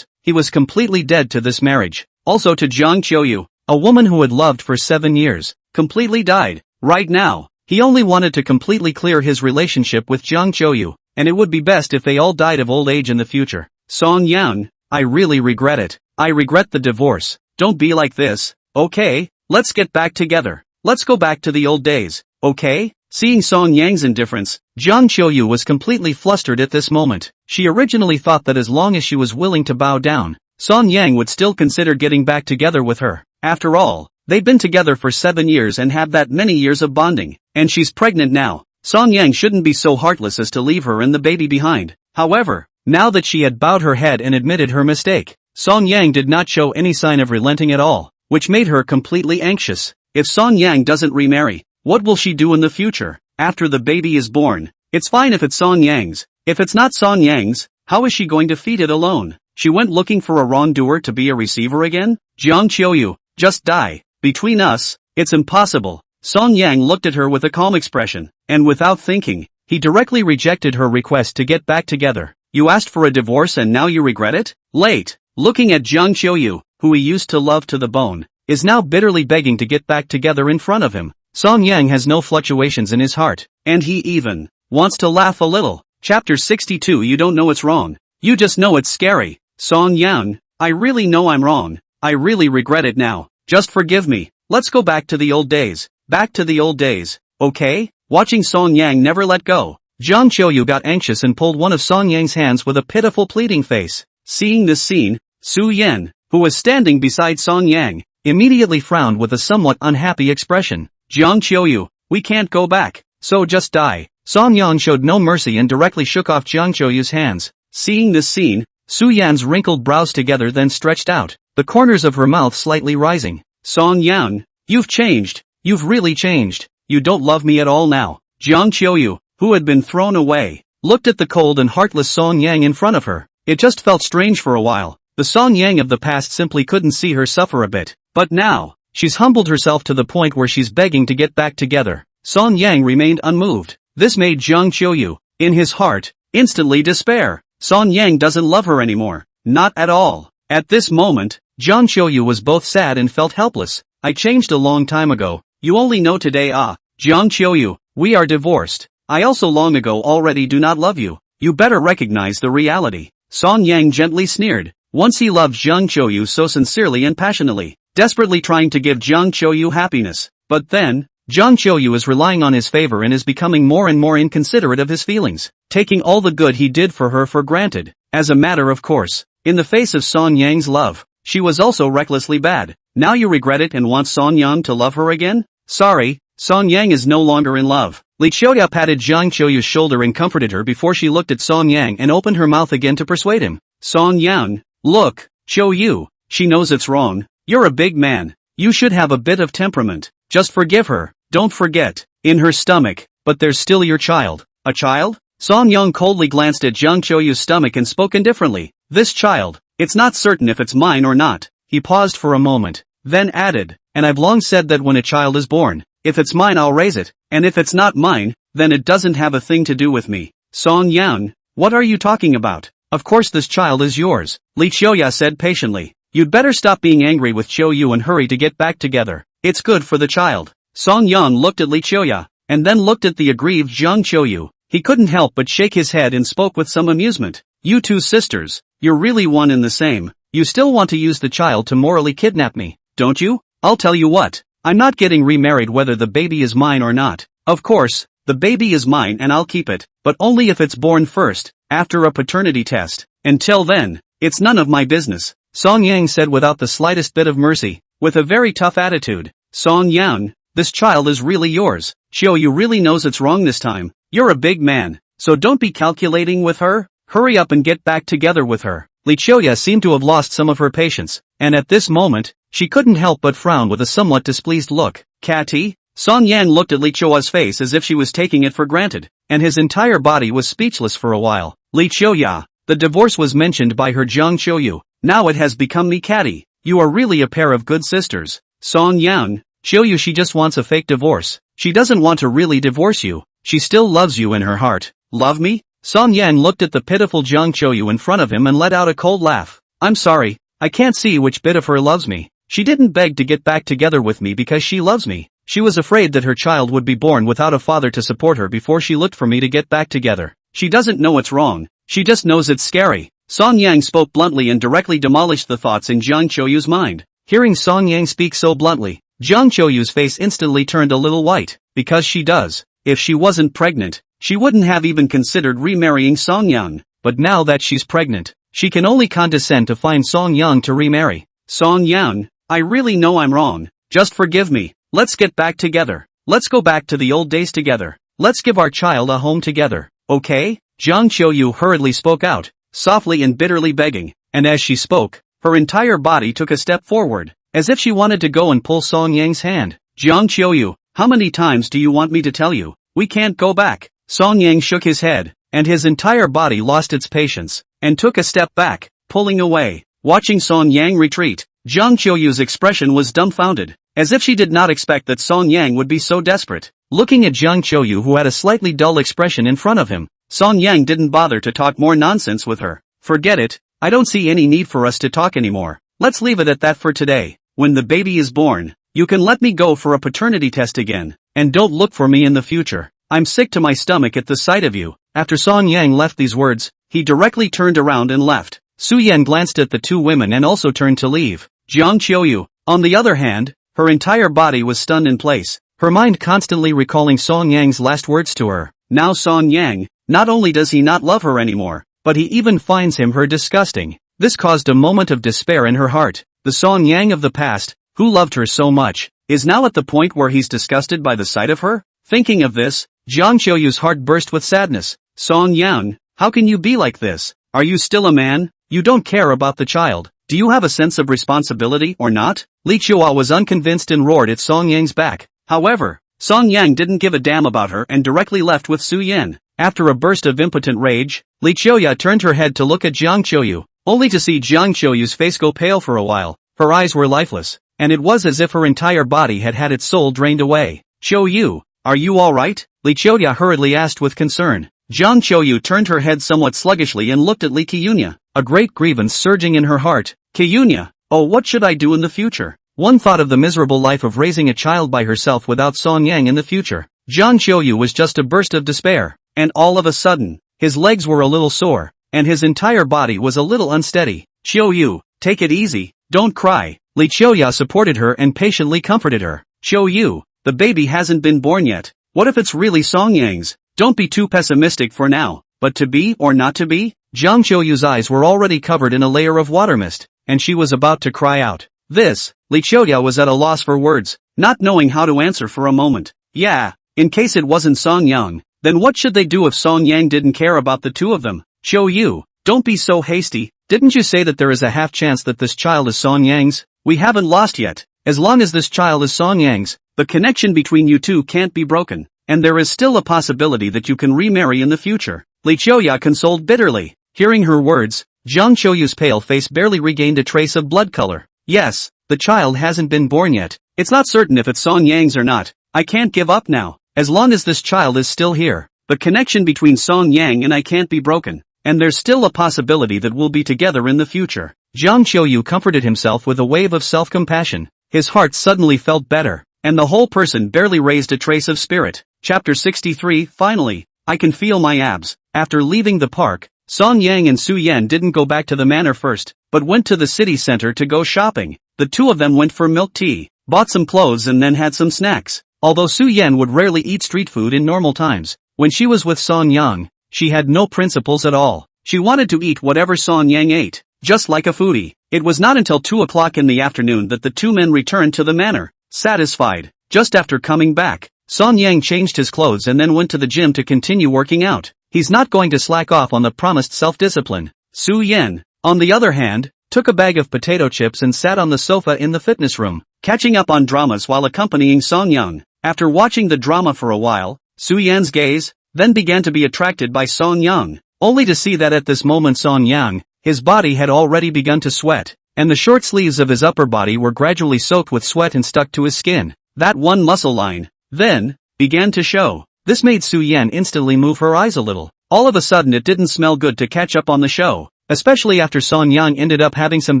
he was completely dead to this marriage. Also to Jiang Qiuyu, a woman who had loved for 7 years, completely died. Right now, he only wanted to completely clear his relationship with Jiang Qiuyu, and it would be best if they all died of old age in the future. Song Yang, I really regret it. I regret the divorce. Don't be like this, okay? Let's get back together. Let's go back to the old days, okay? Seeing Song Yang's indifference, Jiang Qiuyu was completely flustered at this moment. She originally thought that as long as she was willing to bow down, Song Yang would still consider getting back together with her. After all, they'd been together for 7 years and have that many years of bonding, and she's pregnant now. Song Yang shouldn't be so heartless as to leave her and the baby behind. However, now that she had bowed her head and admitted her mistake, Song Yang did not show any sign of relenting at all, which made her completely anxious. If Song Yang doesn't remarry, what will she do in the future, after the baby is born? It's fine if it's Song Yang's. If it's not Song Yang's, how is she going to feed it alone? She went looking for a wrongdoer to be a receiver again? Jiang Qiuyu, just die. Between us, it's impossible. Song Yang looked at her with a calm expression, and without thinking, he directly rejected her request to get back together. You asked for a divorce and now you regret it? Late. Looking at Jiang Qiuyu, who he used to love to the bone, is now bitterly begging to get back together in front of him. Song Yang has no fluctuations in his heart, and he even wants to laugh a little. Chapter 62. You don't know it's wrong. You just know it's scary. Song Yang, I really know I'm wrong. I really regret it now. Just forgive me. Let's go back to the old days. Back to the old days, okay? Watching Song Yang never let go, Jiang Qiuyu got anxious and pulled one of Song Yang's hands with a pitiful pleading face. Seeing this scene, Su Yan, who was standing beside Song Yang, immediately frowned with a somewhat unhappy expression. Jiang Qiuyu, we can't go back, so just die. Song Yang showed no mercy and directly shook off Jiang Qiuyu's hands. Seeing this scene, Su Yan's wrinkled brows together then stretched out, the corners of her mouth slightly rising. Song Yang, you've changed. You've really changed. You don't love me at all now. Jiang Qiuyu, who had been thrown away, looked at the cold and heartless Song Yang in front of her. It just felt strange for a while. The Song Yang of the past simply couldn't see her suffer a bit. But now, she's humbled herself to the point where she's begging to get back together. Song Yang remained unmoved. This made Jiang Qiuyu, in his heart, instantly despair. Song Yang doesn't love her anymore. Not at all. At this moment, Jiang Qiuyu was both sad and felt helpless. I changed a long time ago. You only know today. Jiang Qiuyu, we are divorced. I also long ago already do not love you. You better recognize the reality. Song Yang gently sneered. Once he loved Jiang Qiuyu so sincerely and passionately, desperately trying to give Jiang Qiuyu happiness. But then, Jiang Qiuyu is relying on his favor and is becoming more and more inconsiderate of his feelings, taking all the good he did for her for granted. As a matter of course, in the face of Song Yang's love, she was also recklessly bad. Now you regret it and want Song Yang to love her again? Sorry, Song Yang is no longer in love. Li Qiuya patted Jiang Qiuyu's shoulder and comforted her before she looked at Song Yang and opened her mouth again to persuade him. Song Yang, look, Qiuyu, she knows it's wrong. You're a big man. You should have a bit of temperament. Just forgive her. Don't forget, in her stomach, but there's still your child. A child? Song Yang coldly glanced at Jiang Qiuyu's stomach and spoke indifferently. This child, it's not certain if it's mine or not. He paused for a moment, then added, and I've long said that when a child is born, if it's mine I'll raise it, and if it's not mine, then it doesn't have a thing to do with me. Song Yang, what are you talking about? Of course this child is yours, Li Qiuyu said patiently. You'd better stop being angry with Qiuyu and hurry to get back together. It's good for the child. Song Yang looked at Li Qiuyu, and then looked at the aggrieved Jiang Qiuyu. He couldn't help but shake his head and spoke with some amusement. You two sisters, you're really one and the same. You still want to use the child to morally kidnap me, don't you? I'll tell you what, I'm not getting remarried whether the baby is mine or not. Of course, the baby is mine and I'll keep it, but only if it's born first, after a paternity test. Until then, it's none of my business, Song Yang said without the slightest bit of mercy, with a very tough attitude. Song Yang, this child is really yours. Qiuyu really knows it's wrong this time. You're a big man, so don't be calculating with her. Hurry up and get back together with her. Li Qiuyu seemed to have lost some of her patience, and at this moment, she couldn't help but frown with a somewhat displeased look. Catty? Song Yang looked at Li Qiuyu's face as if she was taking it for granted, and his entire body was speechless for a while. Li Qiuyu, the divorce was mentioned by her Jiang Qiuyu. Now it has become me Catty. You are really a pair of good sisters. Song Yang, Qiuyu she just wants a fake divorce. She doesn't want to really divorce you. She still loves you in her heart. Love me? Song Yang looked at the pitiful Jiang Qiuyu in front of him and let out a cold laugh. I'm sorry, I can't see which bit of her loves me. She didn't beg to get back together with me because she loves me. She was afraid that her child would be born without a father to support her before she looked for me to get back together. She doesn't know it's wrong. She just knows it's scary. Song Yang spoke bluntly and directly demolished the thoughts in Jiang Qiuyu's mind. Hearing Song Yang speak so bluntly, Jiang Qiuyu's face instantly turned a little white, because she does. If she wasn't pregnant, she wouldn't have even considered remarrying Song Yang, but now that she's pregnant, she can only condescend to find Song Yang to remarry. Song Yang, I really know I'm wrong. Just forgive me. Let's get back together. Let's go back to the old days together. Let's give our child a home together, okay? Jiang Qiuyu hurriedly spoke out, softly and bitterly begging, and as she spoke, her entire body took a step forward, as if she wanted to go and pull Song Yang's hand. Jiang Qiuyu, how many times do you want me to tell you? We can't go back. Song Yang shook his head, and his entire body lost its patience, and took a step back, pulling away. Watching Song Yang retreat, Jiang Qiuyu's expression was dumbfounded, as if she did not expect that Song Yang would be so desperate. Looking at Jiang Qiuyu who had a slightly dull expression in front of him, Song Yang didn't bother to talk more nonsense with her. Forget it, I don't see any need for us to talk anymore. Let's leave it at that for today. When the baby is born, you can let me go for a paternity test again, and don't look for me in the future. I'm sick to my stomach at the sight of you. After Song Yang left these words, he directly turned around and left. Su Yan glanced at the two women and also turned to leave. Jiang Qiuyu, on the other hand, her entire body was stunned in place, her mind constantly recalling Song Yang's last words to her. Now Song Yang, not only does he not love her anymore, but he even finds her disgusting. This caused a moment of despair in her heart. The Song Yang of the past, who loved her so much, is now at the point where he's disgusted by the sight of her? Thinking of this, Jiang Qiuyu's heart burst with sadness. Song Yang, how can you be like this? Are you still a man? You don't care about the child. Do you have a sense of responsibility or not? Li Qiuyu was unconvinced and roared at Song Yang's back. However, Song Yang didn't give a damn about her and directly left with Su Yan. After a burst of impotent rage, Li Qiuyu turned her head to look at Jiang Qiuyu, only to see Jiang Qiuyu's face go pale for a while. Her eyes were lifeless, and it was as if her entire body had had its soul drained away. Qiuyu, are you alright? Li Qiuyu hurriedly asked with concern. Jiang Qiuyu turned her head somewhat sluggishly and looked at Li Qiuyu, a great grievance surging in her heart. Qiuyu, oh, what should I do in the future? One thought of the miserable life of raising a child by herself without Song Yang in the future. Jiang Qiuyu was just a burst of despair, and all of a sudden, his legs were a little sore, and his entire body was a little unsteady. Qiuyu, take it easy, don't cry. Li Qiuyu supported her and patiently comforted her. Qiuyu, the baby hasn't been born yet. What if it's really Song Yang's? Don't be too pessimistic for now. But to be or not to be? Jiang Qiuyu's eyes were already covered in a layer of water mist, and she was about to cry out. Li Qiuyu was at a loss for words, not knowing how to answer for a moment. Yeah, in case it wasn't Song Yang, then what should they do if Song Yang didn't care about the two of them? Qiuyu, don't be so hasty. Didn't you say that there is a half chance that this child is Song Yang's? We haven't lost yet. As long as this child is Song Yang's, the connection between you two can't be broken. and there is still a possibility that you can remarry in the future. Li Qiuyu consoled bitterly. Hearing her words, Jiang Qiuyu's pale face barely regained a trace of blood color. Yes, the child hasn't been born yet. It's not certain if it's Song Yang's or not. I can't give up now. As long as this child is still here, the connection between Song Yang and I can't be broken, and there's still a possibility that we'll be together in the future. Jiang Qiuyu comforted himself with a wave of self-compassion. His heart suddenly felt better, and the whole person barely raised a trace of spirit. Chapter 63. Finally, I can feel my abs. After leaving the park, Song Yang and Su Yan didn't go back to the manor first, but went to the city center to go shopping. The two of them went for milk tea, bought some clothes and then had some snacks. Although Su Yan would rarely eat street food in normal times, when she was with Song Yang, she had no principles at all. She wanted to eat whatever Song Yang ate, just like a foodie. It was not until 2 o'clock in the afternoon that the two men returned to the manor, satisfied. Just after coming back, Song Yang changed his clothes and then went to the gym to continue working out. He's not going to slack off on the promised self-discipline. Su Yan, on the other hand, took a bag of potato chips and sat on the sofa in the fitness room, catching up on dramas while accompanying Song Yang. After watching the drama for a while, Su Yan's gaze then began to be attracted by Song Yang, only to see that at this moment Song Yang, his body had already begun to sweat, and the short sleeves of his upper body were gradually soaked with sweat and stuck to his skin. That one muscle line, then, began to show. This made Su Yan instantly move her eyes a little. All of a sudden it didn't smell good to catch up on the show, especially after Song Yang ended up having some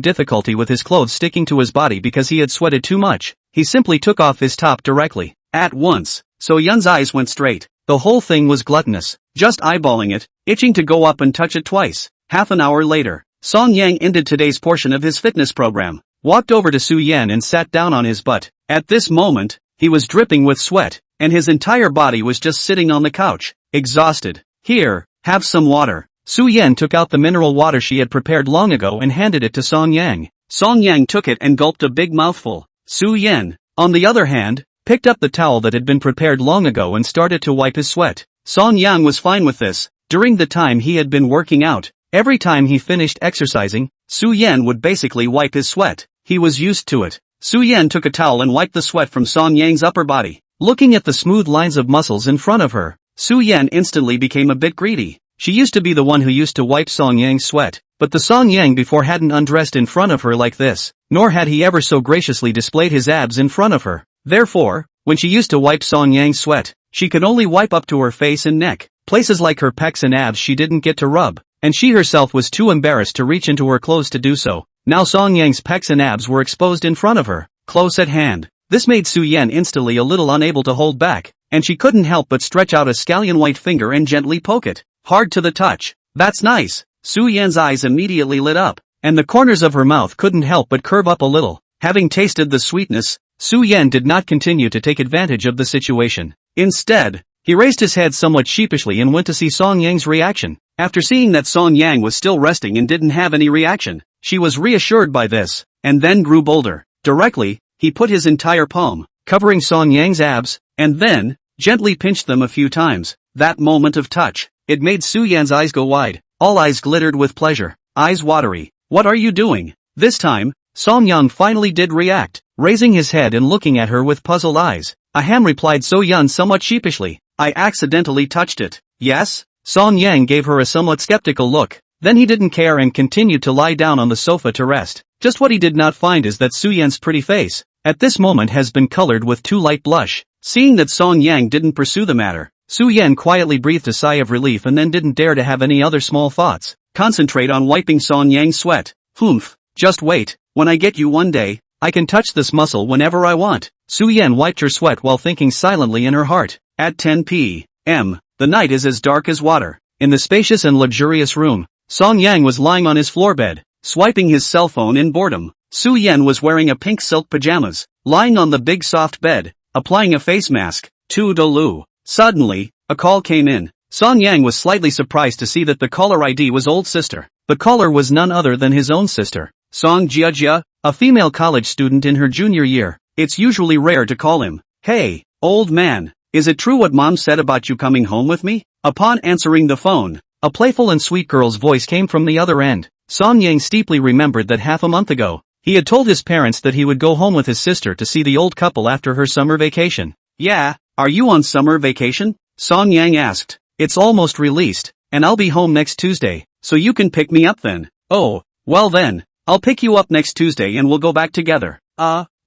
difficulty with his clothes sticking to his body because he had sweated too much. He simply took off his top directly. At once, So Yan's eyes went straight. The whole thing was gluttonous, just eyeballing it, itching to go up and touch it twice. Half an hour later, Song Yang ended today's portion of his fitness program, walked over to Su Yan and sat down on his butt. At this moment, he was dripping with sweat, and his entire body was just sitting on the couch, exhausted. Here, have some water. Su Yan took out the mineral water she had prepared long ago and handed it to Song Yang. Song Yang took it and gulped a big mouthful. Su Yan, on the other hand, picked up the towel that had been prepared long ago and started to wipe his sweat. Song Yang was fine with this. During the time he had been working out, every time he finished exercising, Su Yan would basically wipe his sweat. He was used to it. Su Yan took a towel and wiped the sweat from Song Yang's upper body. Looking at the smooth lines of muscles in front of her, Su Yan instantly became a bit greedy. She used to be the one who used to wipe Song Yang's sweat, but the Song Yang before hadn't undressed in front of her like this, nor had he ever so graciously displayed his abs in front of her. Therefore, when she used to wipe Song Yang's sweat, she could only wipe up to her face and neck. Places like her pecs and abs she didn't get to rub, and she herself was too embarrassed to reach into her clothes to do so. Now Song Yang's pecs and abs were exposed in front of her, close at hand. This made Su Yan instantly a little unable to hold back, and she couldn't help but stretch out a scallion white finger and gently poke it, hard to the touch. That's nice. Su Yan's eyes immediately lit up, and the corners of her mouth couldn't help but curve up a little. Having tasted the sweetness, Su Yan did not continue to take advantage of the situation. Instead, he raised his head somewhat sheepishly and went to see Song Yang's reaction. After seeing that Song Yang was still resting and didn't have any reaction, she was reassured by this, and then grew bolder. Directly, he put his entire palm, covering Song Yang's abs, and then, gently pinched them a few times. That moment of touch, it made Su Yan's eyes go wide. All eyes glittered with pleasure, eyes watery. What are you doing? This time, Song Yang finally did react, raising his head and looking at her with puzzled eyes. Ahem, replied So Yan somewhat sheepishly. I accidentally touched it. Yes? Song Yang gave her a somewhat skeptical look. Then he didn't care and continued to lie down on the sofa to rest. Just what he did not find is that Su Yan's pretty face, at this moment has been colored with too light blush. Seeing that Song Yang didn't pursue the matter, Su Yan quietly breathed a sigh of relief and then didn't dare to have any other small thoughts. Concentrate on wiping Song Yang's sweat. Humph. Just wait. When I get you one day, I can touch this muscle whenever I want. Su Yan wiped her sweat while thinking silently in her heart. At 10 p.m., the night is as dark as water. In the spacious and luxurious room, Song Yang was lying on his floor bed, swiping his cell phone in boredom. Su Yan was wearing a pink silk pajamas, lying on the big soft bed, applying a face mask. Toodaloo. Suddenly, a call came in. Song Yang was slightly surprised to see that the caller ID was old sister. The caller was none other than his own sister, Song Jiajia, a female college student in her junior year. It's usually rare to call him. Hey, old man, is it true what mom said about you coming home with me? Upon answering the phone, a playful and sweet girl's voice came from the other end. Song Yang steeply remembered that half a month ago, he had told his parents that he would go home with his sister to see the old couple after her summer vacation. Yeah, Are you on summer vacation? Song Yang asked. It's almost released, and I'll be home next Tuesday, so you can pick me up then. Oh, well then, I'll pick you up next Tuesday and we'll go back together.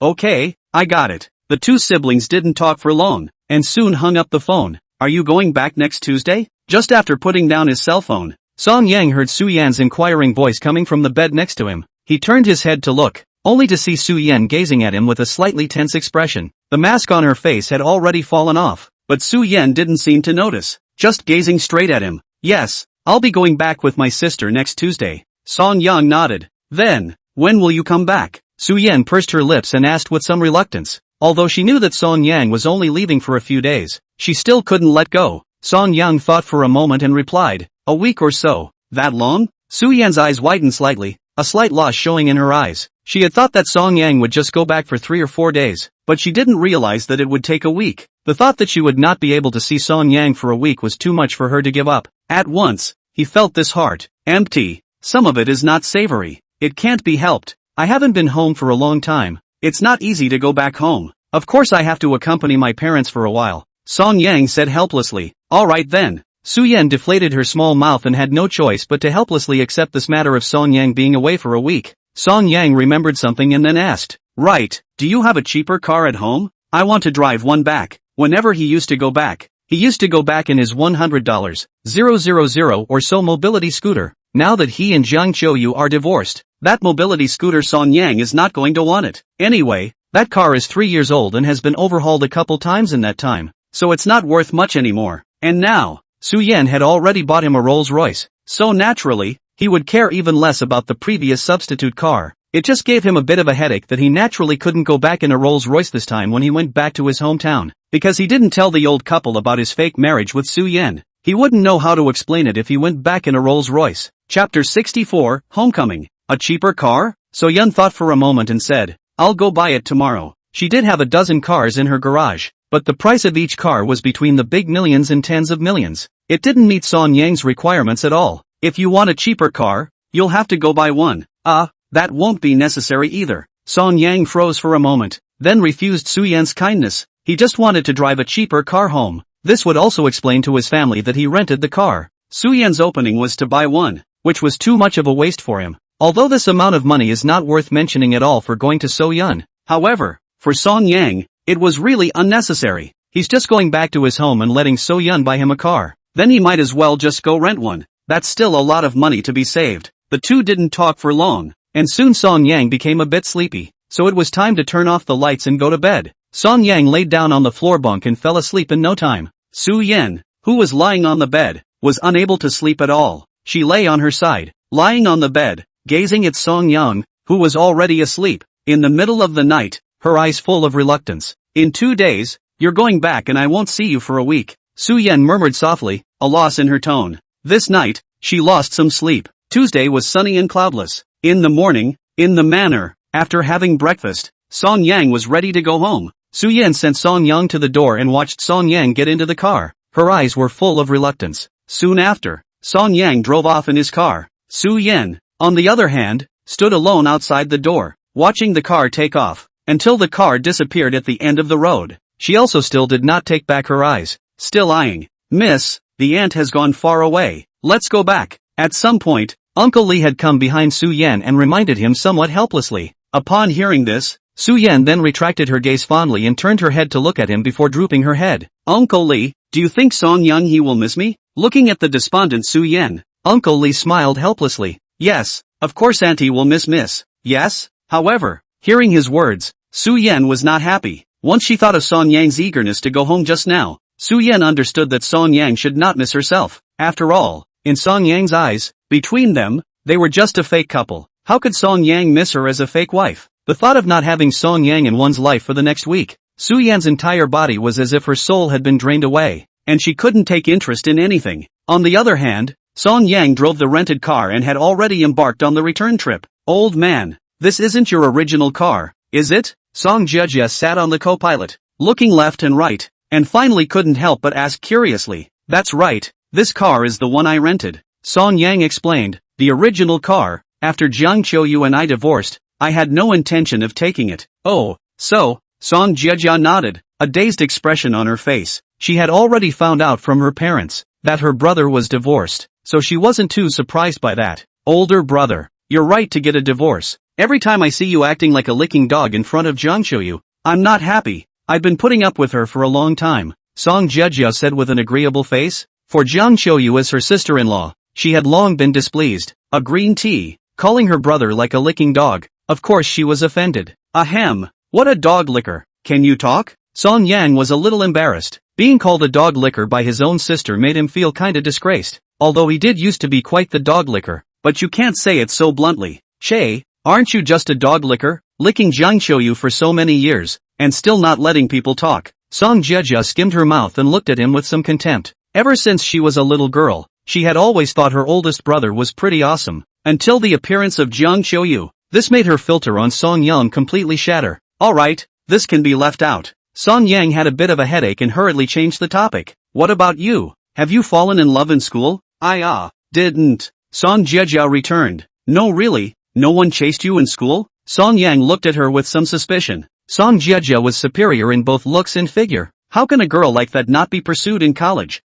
Okay, I got it. The two siblings didn't talk for long, and soon hung up the phone. Are you going back next Tuesday? Just after putting down his cell phone, Song Yang heard Su Yan's inquiring voice coming from the bed next to him. He turned his head to look, only to see Su Yan gazing at him with a slightly tense expression. The mask on her face had already fallen off, but Su Yan didn't seem to notice, just gazing straight at him. Yes, I'll be going back with my sister next Tuesday. Song Yang nodded. Then, when will you come back? Su Yan pursed her lips and asked with some reluctance. Although she knew that Song Yang was only leaving for a few days, she still couldn't let go. Song Yang thought for a moment and replied, a week or so. That long? Su Yan's eyes widened slightly, a slight loss showing in her eyes. She had thought that Song Yang would just go back for 3 or 4 days, but she didn't realize that it would take a week. The thought that she would not be able to see Song Yang for a week was too much for her to give up. At once, he felt this heart empty. Some of it is not savory. It can't be helped. I haven't been home for a long time. It's not easy to go back home. Of course I have to accompany my parents for a while. Song Yang said helplessly. Alright then. Su Yan deflated her small mouth and had no choice but to helplessly accept this matter of Song Yang being away for a week. Song Yang remembered something and then asked, right, do you have a cheaper car at home? I want to drive one back. Whenever he used to go back in his $100,000 or so mobility scooter. Now that he and Jiang Qiuyu are divorced, that mobility scooter Song Yang is not going to want it. Anyway, that car is 3 years old and has been overhauled a couple times in that time, so it's not worth much anymore. And now, Su Yan had already bought him a Rolls Royce, so naturally, he would care even less about the previous substitute car. It just gave him a bit of a headache that he naturally couldn't go back in a Rolls Royce this time when he went back to his hometown, because he didn't tell the old couple about his fake marriage with Su Yan. He wouldn't know how to explain it if he went back in a Rolls Royce. Chapter 64, Homecoming. A cheaper car? So Yun thought for a moment and said, I'll go buy it tomorrow. She did have a dozen cars in her garage, but the price of each car was between the big millions and tens of millions. It didn't meet Song Yang's requirements at all. If you want a cheaper car, you'll have to go buy one. That won't be necessary either. Song Yang froze for a moment, then refused Su Yan's kindness. He just wanted to drive a cheaper car home. This would also explain to his family that he rented the car. Su Yan's opening was to buy one, which was too much of a waste for him. Although this amount of money is not worth mentioning at all for going to So Yun. However, for Song Yang, it was really unnecessary. He's just going back to his home and letting So Yun buy him a car. Then he might as well just go rent one. That's still a lot of money to be saved. The two didn't talk for long, and soon Song Yang became a bit sleepy, so it was time to turn off the lights and go to bed. Song Yang laid down on the floor bunk and fell asleep in no time. Su Yan, who was lying on the bed, was unable to sleep at all. She lay on her side, lying on the bed, gazing at Song Yang, who was already asleep. In the middle of the night, her eyes full of reluctance. In 2 days, you're going back and I won't see you for a week. Su Yan murmured softly, a loss in her tone. This night, she lost some sleep. Tuesday was sunny and cloudless. In the morning, in the manor, after having breakfast, Song Yang was ready to go home. Su Yan sent Song Yang to the door and watched Song Yang get into the car. Her eyes were full of reluctance. Soon after, Song Yang drove off in his car. Su Yan, on the other hand, stood alone outside the door, watching the car take off, until the car disappeared at the end of the road. She also still did not take back her eyes, still eyeing. Miss, the aunt has gone far away. Let's go back. At some point, Uncle Lee had come behind Su Yan and reminded him somewhat helplessly. Upon hearing this, Su Yan then retracted her gaze fondly and turned her head to look at him before drooping her head. Uncle Lee, do you think Song Yang he will miss me? Looking at the despondent Su Yan, Uncle Lee smiled helplessly. Yes, of course Auntie will miss Miss. Yes? However, hearing his words, Su Yan was not happy. Once she thought of Song Yang's eagerness to go home just now, Su Yan understood that Song Yang should not miss herself. After all, in Song Yang's eyes, between them, they were just a fake couple. How could Song Yang miss her as a fake wife? The thought of not having Song Yang in one's life for the next week, Su Yan's entire body was as if her soul had been drained away, and she couldn't take interest in anything. On the other hand, Song Yang drove the rented car and had already embarked on the return trip. Old man, this isn't your original car, is it? Song Jia sat on the co-pilot, looking left and right, and finally couldn't help but ask curiously. That's right, this car is the one I rented. Song Yang explained, the original car. After Jiang Qiuyu and I divorced, I had no intention of taking it. Oh, so, Song Jiejia nodded, a dazed expression on her face. She had already found out from her parents that her brother was divorced, so she wasn't too surprised by that. Older brother, you're right to get a divorce. Every time I see you acting like a licking dog in front of Jiang Qiuyu, I'm not happy. I've been putting up with her for a long time, Song Jiejia said with an agreeable face. For Jiang Qiuyu as her sister-in-law, she had long been displeased. A green tea, calling her brother like a licking dog. Of course she was offended. Ahem, what a dog licker. Can you talk? Song Yang was a little embarrassed. Being called a dog licker by his own sister made him feel kinda disgraced. Although he did used to be quite the dog licker. But you can't say it so bluntly. Che, aren't you just a dog licker? Licking Jiang Qiuyu for so many years, and still not letting people talk. Song Jiejia skimmed her mouth and looked at him with some contempt. Ever since she was a little girl, she had always thought her oldest brother was pretty awesome. Until the appearance of Jiang Qiuyu. This made her filter on Song Yang completely shatter. Alright, this can be left out. Song Yang had a bit of a headache and hurriedly changed the topic. What about you? Have you fallen in love in school? Didn't. Song Jiejia returned. No really, no one chased you in school? Song Yang looked at her with some suspicion. Song Jiejia was superior in both looks and figure. How can a girl like that not be pursued in college?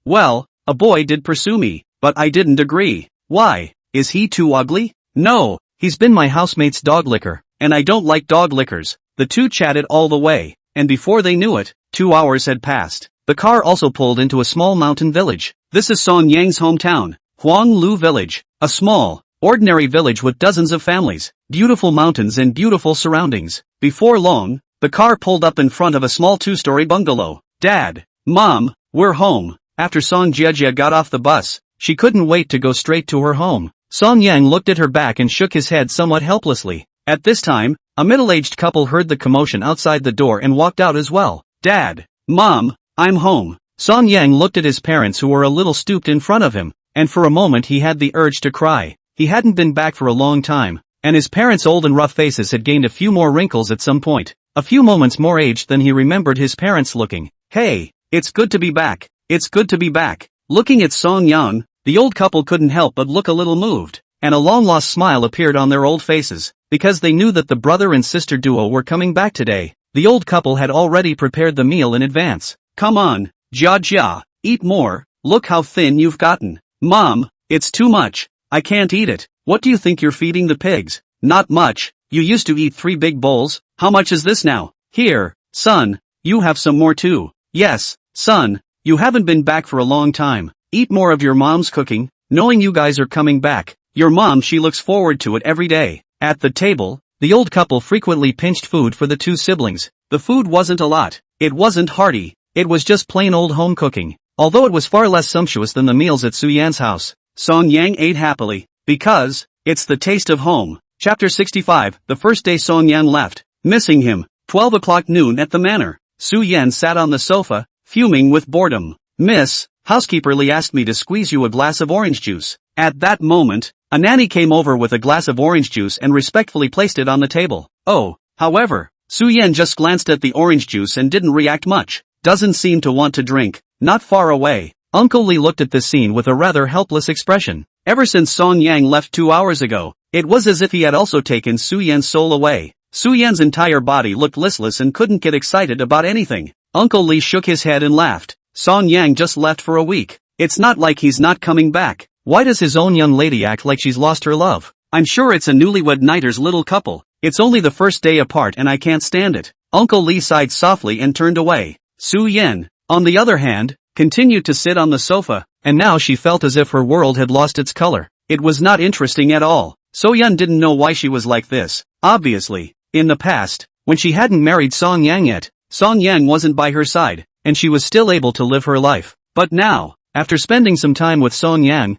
Well, a boy did pursue me, but I didn't agree. Why? Is he too ugly? No, he's been my housemate's dog licker, and I don't like dog lickers. The two chatted all the way, and before they knew it, 2 hours had passed. The car also pulled into a small mountain village. This is Song Yang's hometown, Huanglu Village, a small, ordinary village with dozens of families, beautiful mountains and beautiful surroundings. Before long, the car pulled up in front of a small 2-story bungalow. Dad, Mom, we're home. After Song Jiejia got off the bus, she couldn't wait to go straight to her home. Song Yang looked at her back and shook his head somewhat helplessly. At this time, a middle-aged couple heard the commotion outside the door and walked out as well. Dad, Mom, I'm home. Song Yang looked at his parents who were a little stooped in front of him, and for a moment he had the urge to cry. He hadn't been back for a long time, and his parents' old and rough faces had gained a few more wrinkles at some point. A few moments more aged than he remembered his parents looking. Hey, it's good to be back. It's good to be back. Looking at Song Yang, the old couple couldn't help but look a little moved, and a long-lost smile appeared on their old faces, because they knew that the brother and sister duo were coming back today. The old couple had already prepared the meal in advance. Come on, Jia, eat more, look how thin you've gotten. Mom, it's too much, I can't eat it. What do you think you're feeding the pigs? Not much, you used to eat 3 big bowls, how much is this now? Here, son, you have some more too. Yes, son, you haven't been back for a long time. Eat more of your mom's cooking, knowing you guys are coming back. Your mom, she looks forward to it every day. At the table, the old couple frequently pinched food for the 2 siblings. The food wasn't a lot. It wasn't hearty. It was just plain old home cooking. Although it was far less sumptuous than the meals at Su Yan's house, Song Yang ate happily, because it's the taste of home. Chapter 65, the first day Song Yang left, missing him, 12 o'clock noon at the manor. Su Yan sat on the sofa, fuming with boredom. Miss, housekeeper Lee asked me to squeeze you a glass of orange juice. At that moment, a nanny came over with a glass of orange juice and respectfully placed it on the table. However, Su Yan just glanced at the orange juice and didn't react much. Doesn't seem to want to drink. Not far away, Uncle Lee looked at this scene with a rather helpless expression. Ever since Song Yang left 2 hours ago, it was as if he had also taken Su Yan's soul away. Su Yan's entire body looked listless and couldn't get excited about anything. Uncle Lee shook his head and laughed. Song Yang just left for a week. It's not like he's not coming back. Why does his own young lady act like she's lost her love? I'm sure it's a newlywed nighters little couple. It's only the first day apart and I can't stand it. Uncle Lee sighed softly and turned away. Su Yan, on the other hand, continued to sit on the sofa, and now she felt as if her world had lost its color. It was not interesting at all. So Yan didn't know why she was like this. Obviously, in the past, when she hadn't married Song Yang yet, Song Yang wasn't by her side, and she was still able to live her life. But now, after spending some time with Song Yang,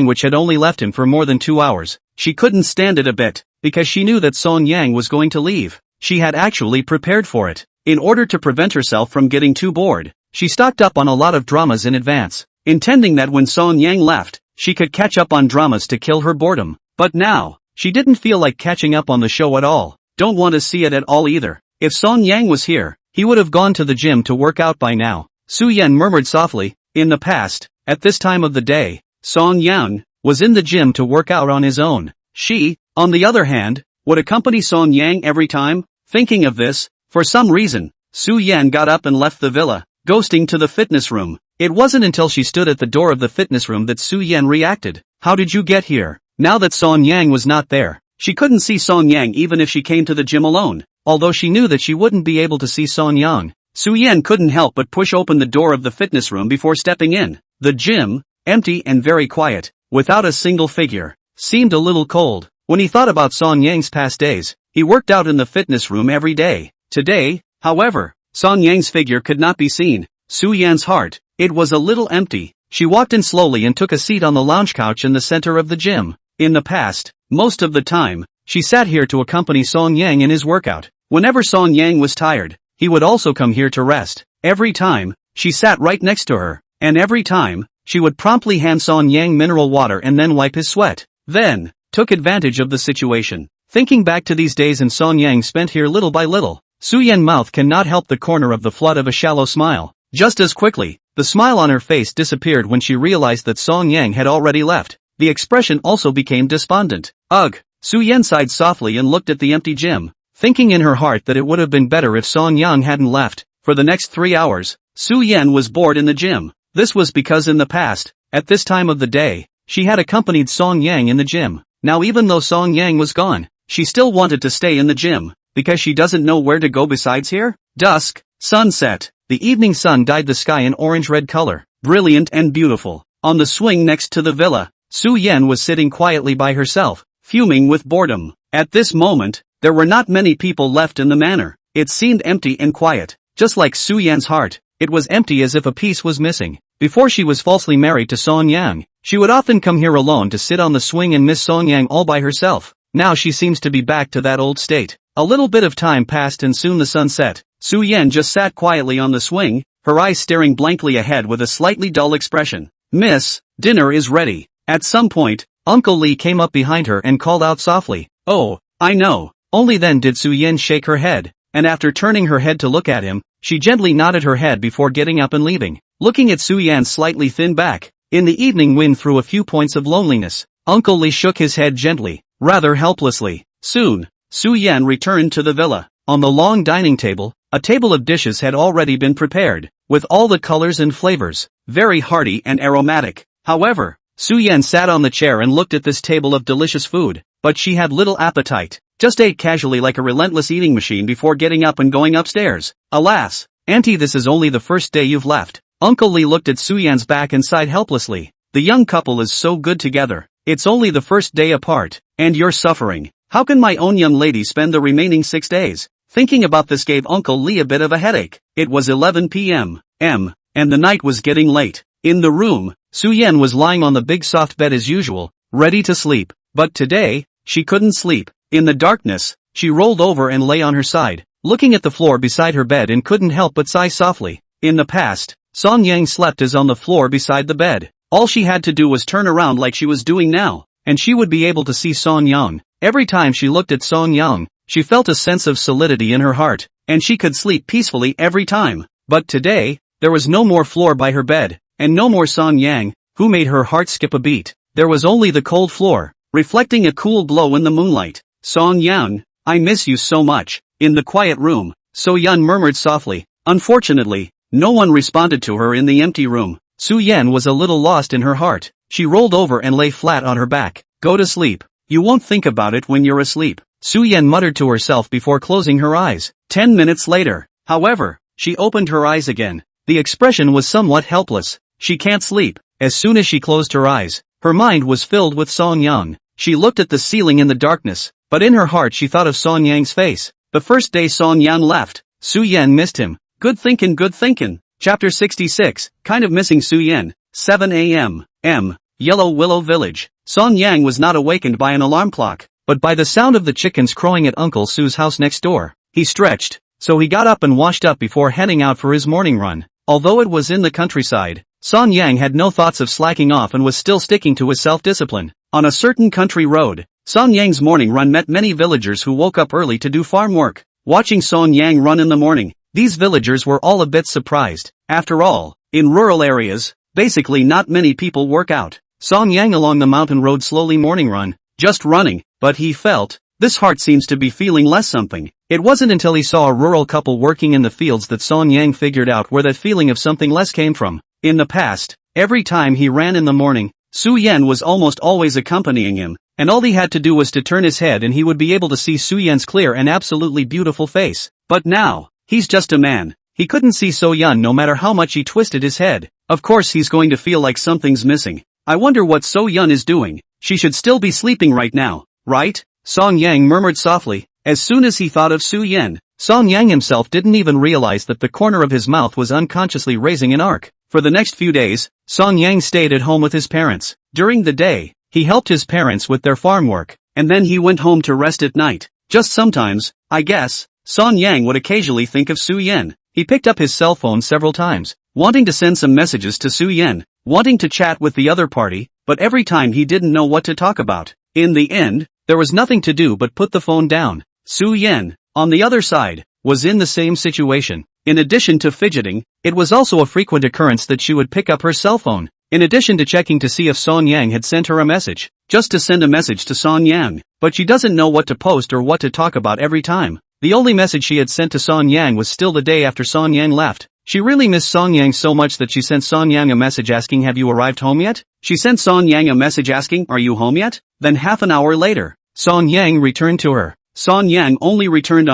which had only left him for more than 2 hours, she couldn't stand it a bit, because she knew that Song Yang was going to leave. She had actually prepared for it. In order to prevent herself from getting too bored, she stocked up on a lot of dramas in advance, intending that when Song Yang left, she could catch up on dramas to kill her boredom. But now, she didn't feel like catching up on the show at all. Don't want to see it at all either. If Song Yang was here, he would have gone to the gym to work out by now. Su Yan murmured softly. In the past, at this time of the day, Song Yang was in the gym to work out on his own. She, on the other hand, would accompany Song Yang every time. Thinking of this, For some reason, Su Yan got up and left the villa, ghosting to the fitness room. It wasn't until she stood at the door of the fitness room that Su Yan reacted. How did you get here? Now that Song Yang was not there, she couldn't see Song Yang even if she came to the gym alone. Although she knew that she wouldn't be able to see Song Yang, Su Yan couldn't help but push open the door of the fitness room before stepping in. The gym, empty and very quiet, without a single figure, seemed a little cold. When he thought about Song Yang's past days, he worked out in the fitness room every day. Today, however, Song Yang's figure could not be seen. Su Yan's heart, it was a little empty. She walked in slowly and took a seat on the lounge couch in the center of the gym. In the past, most of the time, she sat here to accompany Song Yang in his workout. Whenever Song Yang was tired, he would also come here to rest. Every time, she sat right next to her, and every time, she would promptly hand Song Yang mineral water and then wipe his sweat. Then, took advantage of the situation. Thinking back to these days and Song Yang spent here little by little, Su Yan's mouth cannot help the corner of the flood of a shallow smile. Just as quickly, the smile on her face disappeared when she realized that Song Yang had already left. The expression also became despondent. Ugh! Su Yan sighed softly and looked at the empty gym, thinking in her heart that it would have been better if Song Yang hadn't left. For the next 3 hours, Su Yan was bored in the gym. This was because in the past, at this time of the day, she had accompanied Song Yang in the gym. Now even though Song Yang was gone, she still wanted to stay in the gym, because she doesn't know where to go besides here. Dusk, sunset, the evening sun dyed the sky an orange-red color, brilliant and beautiful. On the swing next to the villa, Su Yan was sitting quietly by herself, fuming with boredom. At this moment, there were not many people left in the manor. It seemed empty and quiet, just like Su Yan's heart. It was empty as if a piece was missing. Before she was falsely married to Song Yang, she would often come here alone to sit on the swing and miss Song Yang all by herself. Now she seems to be back to that old state. A little bit of time passed and soon the sun set. Su Yan just sat quietly on the swing, her eyes staring blankly ahead with a slightly dull expression. Miss, dinner is ready. At some point, Uncle Lee came up behind her and called out softly, "Oh, I know." Only then did Su Yan shake her head, and after turning her head to look at him, she gently nodded her head before getting up and leaving. Looking at Su Yan's slightly thin back, in the evening wind threw a few points of loneliness. Uncle Lee shook his head gently, rather helplessly. Soon, Su Yan returned to the villa. On the long dining table, a table of dishes had already been prepared, with all the colors and flavors, very hearty and aromatic. However, Su Yan sat on the chair and looked at this table of delicious food, but she had little appetite, just ate casually like a relentless eating machine before getting up and going upstairs. Alas, Auntie, this is only the first day you've left. Uncle Lee looked at Su Yan's back and sighed helplessly. The young couple is so good together. It's only the first day apart, and you're suffering. How can my own young lady spend the remaining 6 days? Thinking about this gave Uncle Lee a bit of a headache. It was 11 p.m., and the night was getting late. In the room, Su Yan was lying on the big soft bed as usual, ready to sleep. But today, she couldn't sleep. In the darkness, she rolled over and lay on her side, looking at the floor beside her bed and couldn't help but sigh softly. In the past, Song Yang slept as on the floor beside the bed. All she had to do was turn around like she was doing now, and she would be able to see Song Yang. Every time she looked at Song Yang, she felt a sense of solidity in her heart, and she could sleep peacefully every time. But today, there was no more floor by her bed, and no more Song Yang, who made her heart skip a beat. There was only the cold floor, reflecting a cool glow in the moonlight. Song Yang, I miss you so much. In the quiet room, So Yan murmured softly. Unfortunately, no one responded to her in the empty room. Su Yan was a little lost in her heart. She rolled over and lay flat on her back. Go to sleep. You won't think about it when you're asleep. Su Yan muttered to herself before closing her eyes. 10 minutes later, however, she opened her eyes again. The expression was somewhat helpless. She can't sleep. As soon as she closed her eyes, her mind was filled with Song Yang. She looked at the ceiling in the darkness, but in her heart she thought of Song Yang's face. The first day Song Yang left, Su Yan missed him. Good thinkin', good thinkin'. Chapter 66, kind of missing Su Yan. 7 a.m. Yellow Willow Village. Song Yang was not awakened by an alarm clock, but by the sound of the chickens crowing at Uncle Su's house next door. He stretched, so he got up and washed up before heading out for his morning run. Although it was in the countryside, Song Yang had no thoughts of slacking off and was still sticking to his self-discipline. On a certain country road, Song Yang's morning run met many villagers who woke up early to do farm work. Watching Song Yang run in the morning, these villagers were all a bit surprised. After all, in rural areas, basically not many people work out. Song Yang along the mountain road slowly morning run, just running, but he felt This heart seems to be feeling less something. It wasn't until he saw a rural couple working in the fields that Song Yang figured out where that feeling of something less came from. In the past, every time he ran in the morning, Su Yan was almost always accompanying him, and all he had to do was to turn his head and he would be able to see Su Yan's clear and absolutely beautiful face. But now, he's just a man. He couldn't see So Yan no matter how much he twisted his head. Of course he's going to feel like something's missing. I wonder what So Yan is doing. She should still be sleeping right now, right? Song Yang murmured softly, as soon as he thought of Su Yan. Song Yang himself didn't even realize that the corner of his mouth was unconsciously raising an arc. For the next few days, Song Yang stayed at home with his parents. During the day, he helped his parents with their farm work, and then he went home to rest at night. Just sometimes, I guess, Song Yang would occasionally think of Su Yan. He picked up his cell phone several times, wanting to send some messages to Su Yan, wanting to chat with the other party, but every time he didn't know what to talk about. In the end, there was nothing to do but put the phone down. Su Yan, on the other side, was in the same situation. In addition to fidgeting, it was also a frequent occurrence that she would pick up her cell phone, in addition to checking to see if Song Yang had sent her a message, just to send a message to Song Yang, but she doesn't know what to post or what to talk about every time. The only message she had sent to Song Yang was still the day after Song Yang left. She really missed Song Yang so much that she sent Song Yang a message asking, "Have you arrived home yet?" She sent Song Yang a message asking, "Are you home yet?" Then half an hour later, Song Yang returned to her. Song Yang only returned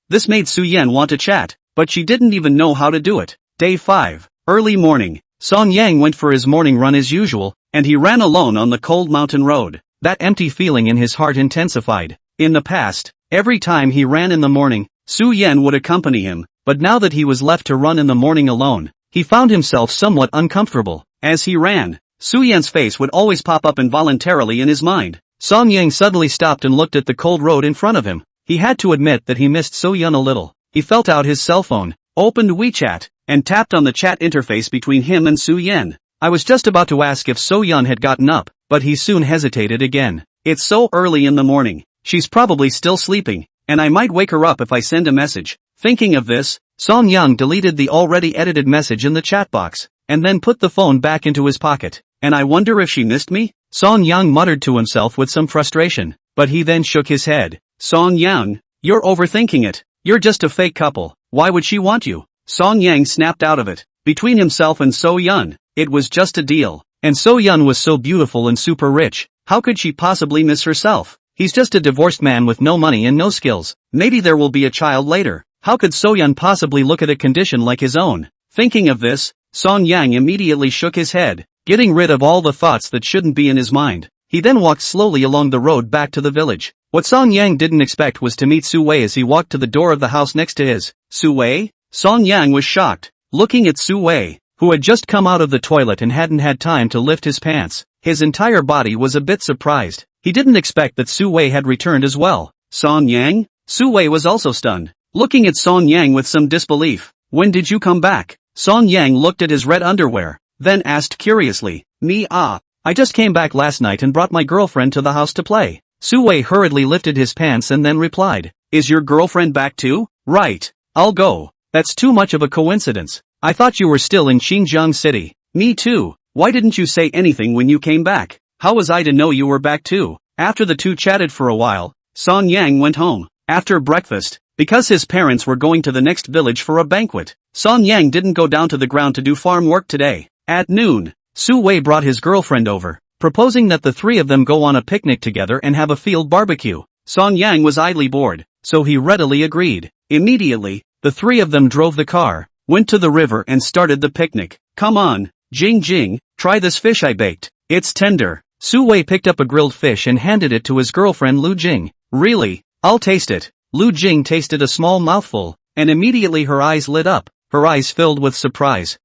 This made Su Yan want to chat, but she didn't even know how to do it. Day 5. Early morning. Song Yang went for his morning run as usual, and he ran alone on the cold mountain road. That empty feeling in his heart intensified. In the past, every time he ran in the morning, Su Yan would accompany him, but now that he was left to run in the morning alone, he found himself somewhat uncomfortable. As he ran, Su Yan's face would always pop up involuntarily in his mind. Song Yang suddenly stopped and looked at the cold road in front of him. He had to admit that he missed So Yan a little. He felt out his cell phone, opened WeChat, and tapped on the chat interface between him and Su Yan. I was just about to ask if So Yan had gotten up, but he soon hesitated again. It's so early in the morning. She's probably still sleeping, and I might wake her up if I send a message. Thinking of this, Song Yang deleted the already edited message in the chat box, and then put the phone back into his pocket. And I wonder if she missed me? Song Yang muttered to himself with some frustration, but he then shook his head. Song Yang, you're overthinking it. You're just a fake couple. Why would she want you? Song Yang snapped out of it. Between himself and So Yan, it was just a deal. And So Yan was so beautiful and super rich. How could she possibly miss herself? He's just a divorced man with no money and no skills. Maybe there will be a child later. How could So Yan possibly look at a condition like his own? Thinking of this, Song Yang immediately shook his head, getting rid of all the thoughts that shouldn't be in his mind. He then walked slowly along the road back to the village. What Song Yang didn't expect was to meet Su Wei as he walked to the door of the house next to his. Su Wei? Song Yang was shocked, looking at Su Wei, who had just come out of the toilet and hadn't had time to lift his pants. His entire body was a bit surprised. He didn't expect that Su Wei had returned as well. Song Yang? Su Wei was also stunned, looking at Song Yang with some disbelief. When did you come back? Song Yang looked at his red underwear, then asked curiously. I just came back last night and brought my girlfriend to the house to play. Su Wei hurriedly lifted his pants and then replied. Is your girlfriend back too? Right. I'll go. That's too much of a coincidence. I thought you were still in Xinjiang City. Me too. Why didn't you say anything when you came back? How was I to know you were back too? After the two chatted for a while, Song Yang went home. After breakfast, because his parents were going to the next village for a banquet, Song Yang didn't go down to the ground to do farm work today. At noon, Su Wei brought his girlfriend over, proposing that the three of them go on a picnic together and have a field barbecue. Song Yang was idly bored, so he readily agreed. Immediately, the three of them drove the car, went to the river and started the picnic. Come on, Jing, try this fish I baked. It's tender. Su Wei picked up a grilled fish and handed it to his girlfriend Lu Jing. Really? I'll taste it. Lu Jing tasted a small mouthful, and immediately her eyes lit up, her eyes filled with surprise.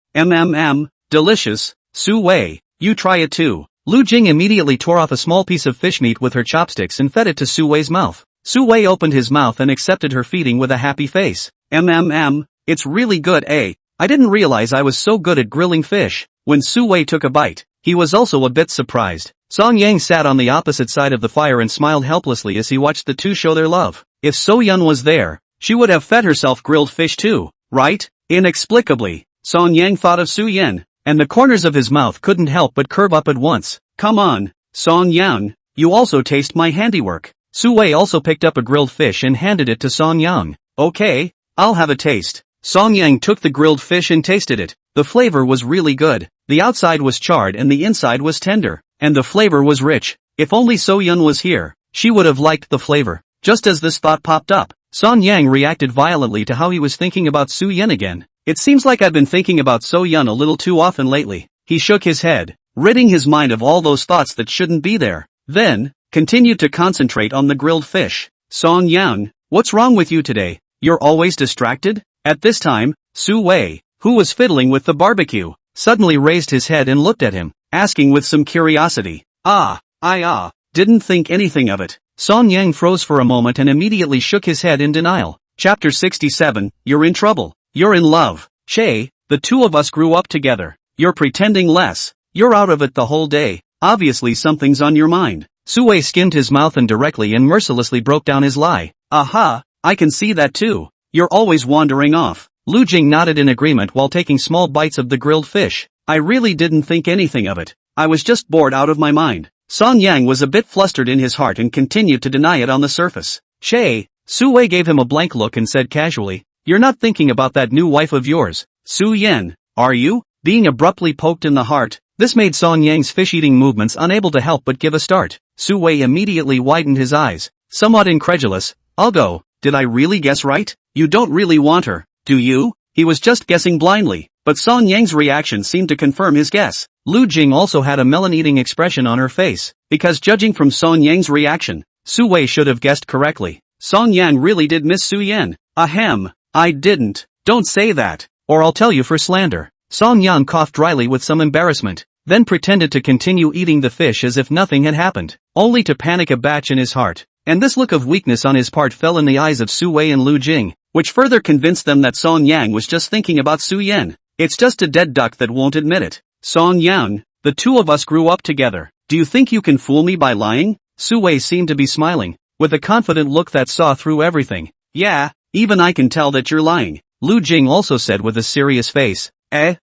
Delicious. Su Wei, you try it too. Lu Jing immediately tore off a small piece of fish meat with her chopsticks and fed it to Su Wei's mouth. Su Wei opened his mouth and accepted her feeding with a happy face. It's really good, eh? I didn't realize I was so good at grilling fish. When Su Wei took a bite, he was also a bit surprised. Song Yang sat on the opposite side of the fire and smiled helplessly as he watched the two show their love. If So Yan was there, she would have fed herself grilled fish too, right? Inexplicably, Song Yang thought of Su Yan, and the corners of his mouth couldn't help but curve up at once. Come on, Song Yang, you also taste my handiwork. Su Wei also picked up a grilled fish and handed it to Song Yang. Okay, I'll have a taste. Song Yang took the grilled fish and tasted it. The flavor was really good. The outside was charred and the inside was tender. And the flavor was rich. If only So Yun was here, she would have liked the flavor. Just as this thought popped up, Song Yang reacted violently to how he was thinking about Su Yun again. It seems like I've been thinking about So Yun a little too often lately. He shook his head, ridding his mind of all those thoughts that shouldn't be there. Then, continued to concentrate on the grilled fish. Song Yang, what's wrong with you today? You're always distracted? At this time, Su Wei, who was fiddling with the barbecue, suddenly raised his head and looked at him, asking with some curiosity. I didn't think anything of it. Song Yang froze for a moment and immediately shook his head in denial. Chapter 67, You're in trouble. You're in love. Che, the two of us grew up together. You're pretending less. You're out of it the whole day. Obviously something's on your mind. Su Wei skimmed his mouth and directly and mercilessly broke down his lie. Aha, I can see that too. You're always wandering off. Lu Jing nodded in agreement while taking small bites of the grilled fish. I really didn't think anything of it. I was just bored out of my mind. Song Yang was a bit flustered in his heart and continued to deny it on the surface. Che, Su Wei gave him a blank look and said casually, You're not thinking about that new wife of yours, Su Yen, are you? Being abruptly poked in the heart, this made Song Yang's fish-eating movements unable to help but give a start. Su Wei immediately widened his eyes, somewhat incredulous. I'll go, did I really guess right? You don't really want her, do you? He was just guessing blindly, but Song Yang's reaction seemed to confirm his guess. Lu Jing also had a melon-eating expression on her face, because judging from Song Yang's reaction, Su Wei should have guessed correctly. Song Yang really did miss Su Yen. Ahem, I didn't. Don't say that, or I'll tell you for slander. Song Yang coughed dryly with some embarrassment, then pretended to continue eating the fish as if nothing had happened, only to panic a batch in his heart. And this look of weakness on his part fell in the eyes of Su Wei and Lu Jing, which further convinced them that Song Yang was just thinking about Su Yen. It's just a dead duck that won't admit it. Song Yang, the two of us grew up together. Do you think you can fool me by lying? Su Wei seemed to be smiling, with a confident look that saw through everything. Yeah, even I can tell that you're lying. Lu Jing also said with a serious face.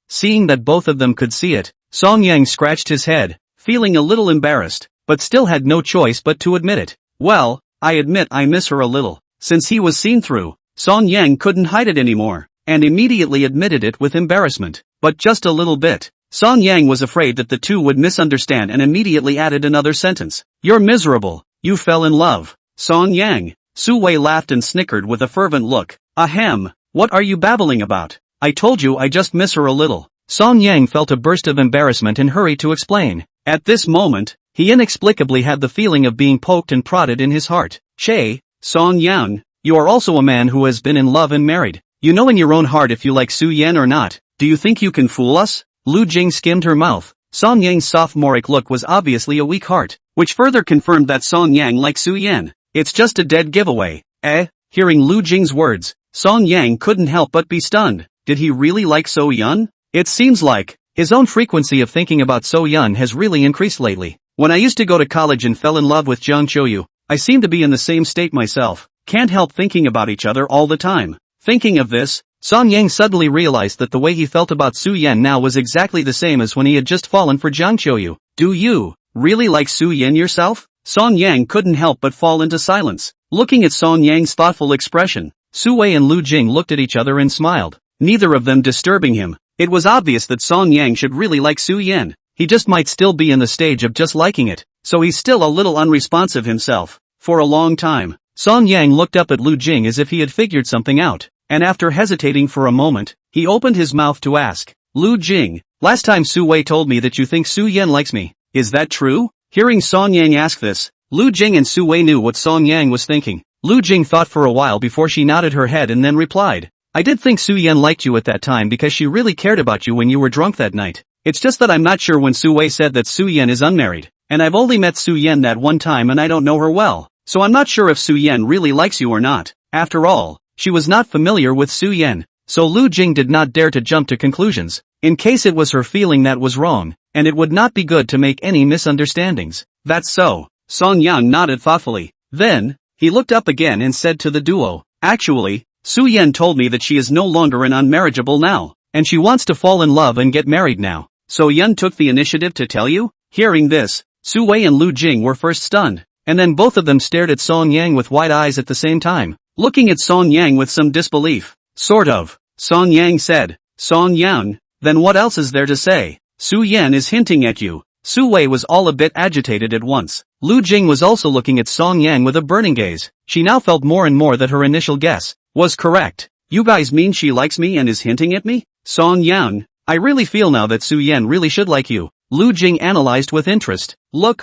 Seeing that both of them could see it, Song Yang scratched his head, feeling a little embarrassed, but still had no choice but to admit it. Well, I admit I miss her a little. Since he was seen through, Song Yang couldn't hide it anymore, and immediately admitted it with embarrassment. But just a little bit. Song Yang was afraid that the two would misunderstand and immediately added another sentence. You're miserable. You fell in love. Song Yang. Su Wei laughed and snickered with a fervent look. Ahem, what are you babbling about? I told you I just miss her a little. Song Yang felt a burst of embarrassment and hurried to explain. At this moment, he inexplicably had the feeling of being poked and prodded in his heart. Che, Song Yang, you are also a man who has been in love and married. You know in your own heart if you like Su Yen or not. Do you think you can fool us? Lu Jing skimmed her mouth. Song Yang's sophomoric look was obviously a weak heart, which further confirmed that Song Yang liked Su Yen. It's just a dead giveaway. Hearing Lu Jing's words, Song Yang couldn't help but be stunned. Did he really like So Yun? It seems like his own frequency of thinking about So Yun has really increased lately. When I used to go to college and fell in love with Jiang Qiuyu, I seem to be in the same state myself. Can't help thinking about each other all the time. Thinking of this, Song Yang suddenly realized that the way he felt about Su Yen now was exactly the same as when he had just fallen for Jiang Qiuyu. Do you really like Su Yen yourself? Song Yang couldn't help but fall into silence. Looking at Song Yang's thoughtful expression, Su Wei and Lu Jing looked at each other and smiled, neither of them disturbing him. It was obvious that Song Yang should really like Su Yen. He just might still be in the stage of just liking it, so he's still a little unresponsive himself. For a long time, Song Yang looked up at Lu Jing as if he had figured something out, and after hesitating for a moment, he opened his mouth to ask, Lu Jing, last time Su Wei told me that you think Su Yen likes me. Is that true? Hearing Song Yang ask this, Lu Jing and Su Wei knew what Song Yang was thinking. Lu Jing thought for a while before she nodded her head and then replied, I did think Su Yen liked you at that time because she really cared about you when you were drunk that night. It's just that I'm not sure when Su Wei said that Su Yen is unmarried, and I've only met Su Yen that one time and I don't know her well, so I'm not sure if Su Yen really likes you or not. After all, she was not familiar with Su Yen, so Lu Jing did not dare to jump to conclusions, in case it was her feeling that was wrong, and it would not be good to make any misunderstandings. That's so. Song Yang nodded thoughtfully. Then, he looked up again and said to the duo, actually, Su Yen told me that she is no longer an unmarriageable now, and she wants to fall in love and get married now. So Yun took the initiative to tell you? Hearing this, Su Wei and Lu Jing were first stunned, and then both of them stared at Song Yang with wide eyes at the same time, looking at Song Yang with some disbelief. Sort of, Song Yang said. Song Yang, then what else is there to say? Su Yan is hinting at you. Su Wei was all a bit agitated at once. Lu Jing was also looking at Song Yang with a burning gaze. She now felt more and more that her initial guess was correct. You guys mean she likes me and is hinting at me? Song Yang, I really feel now that Su Yan really should like you. Lu Jing analyzed with interest. Look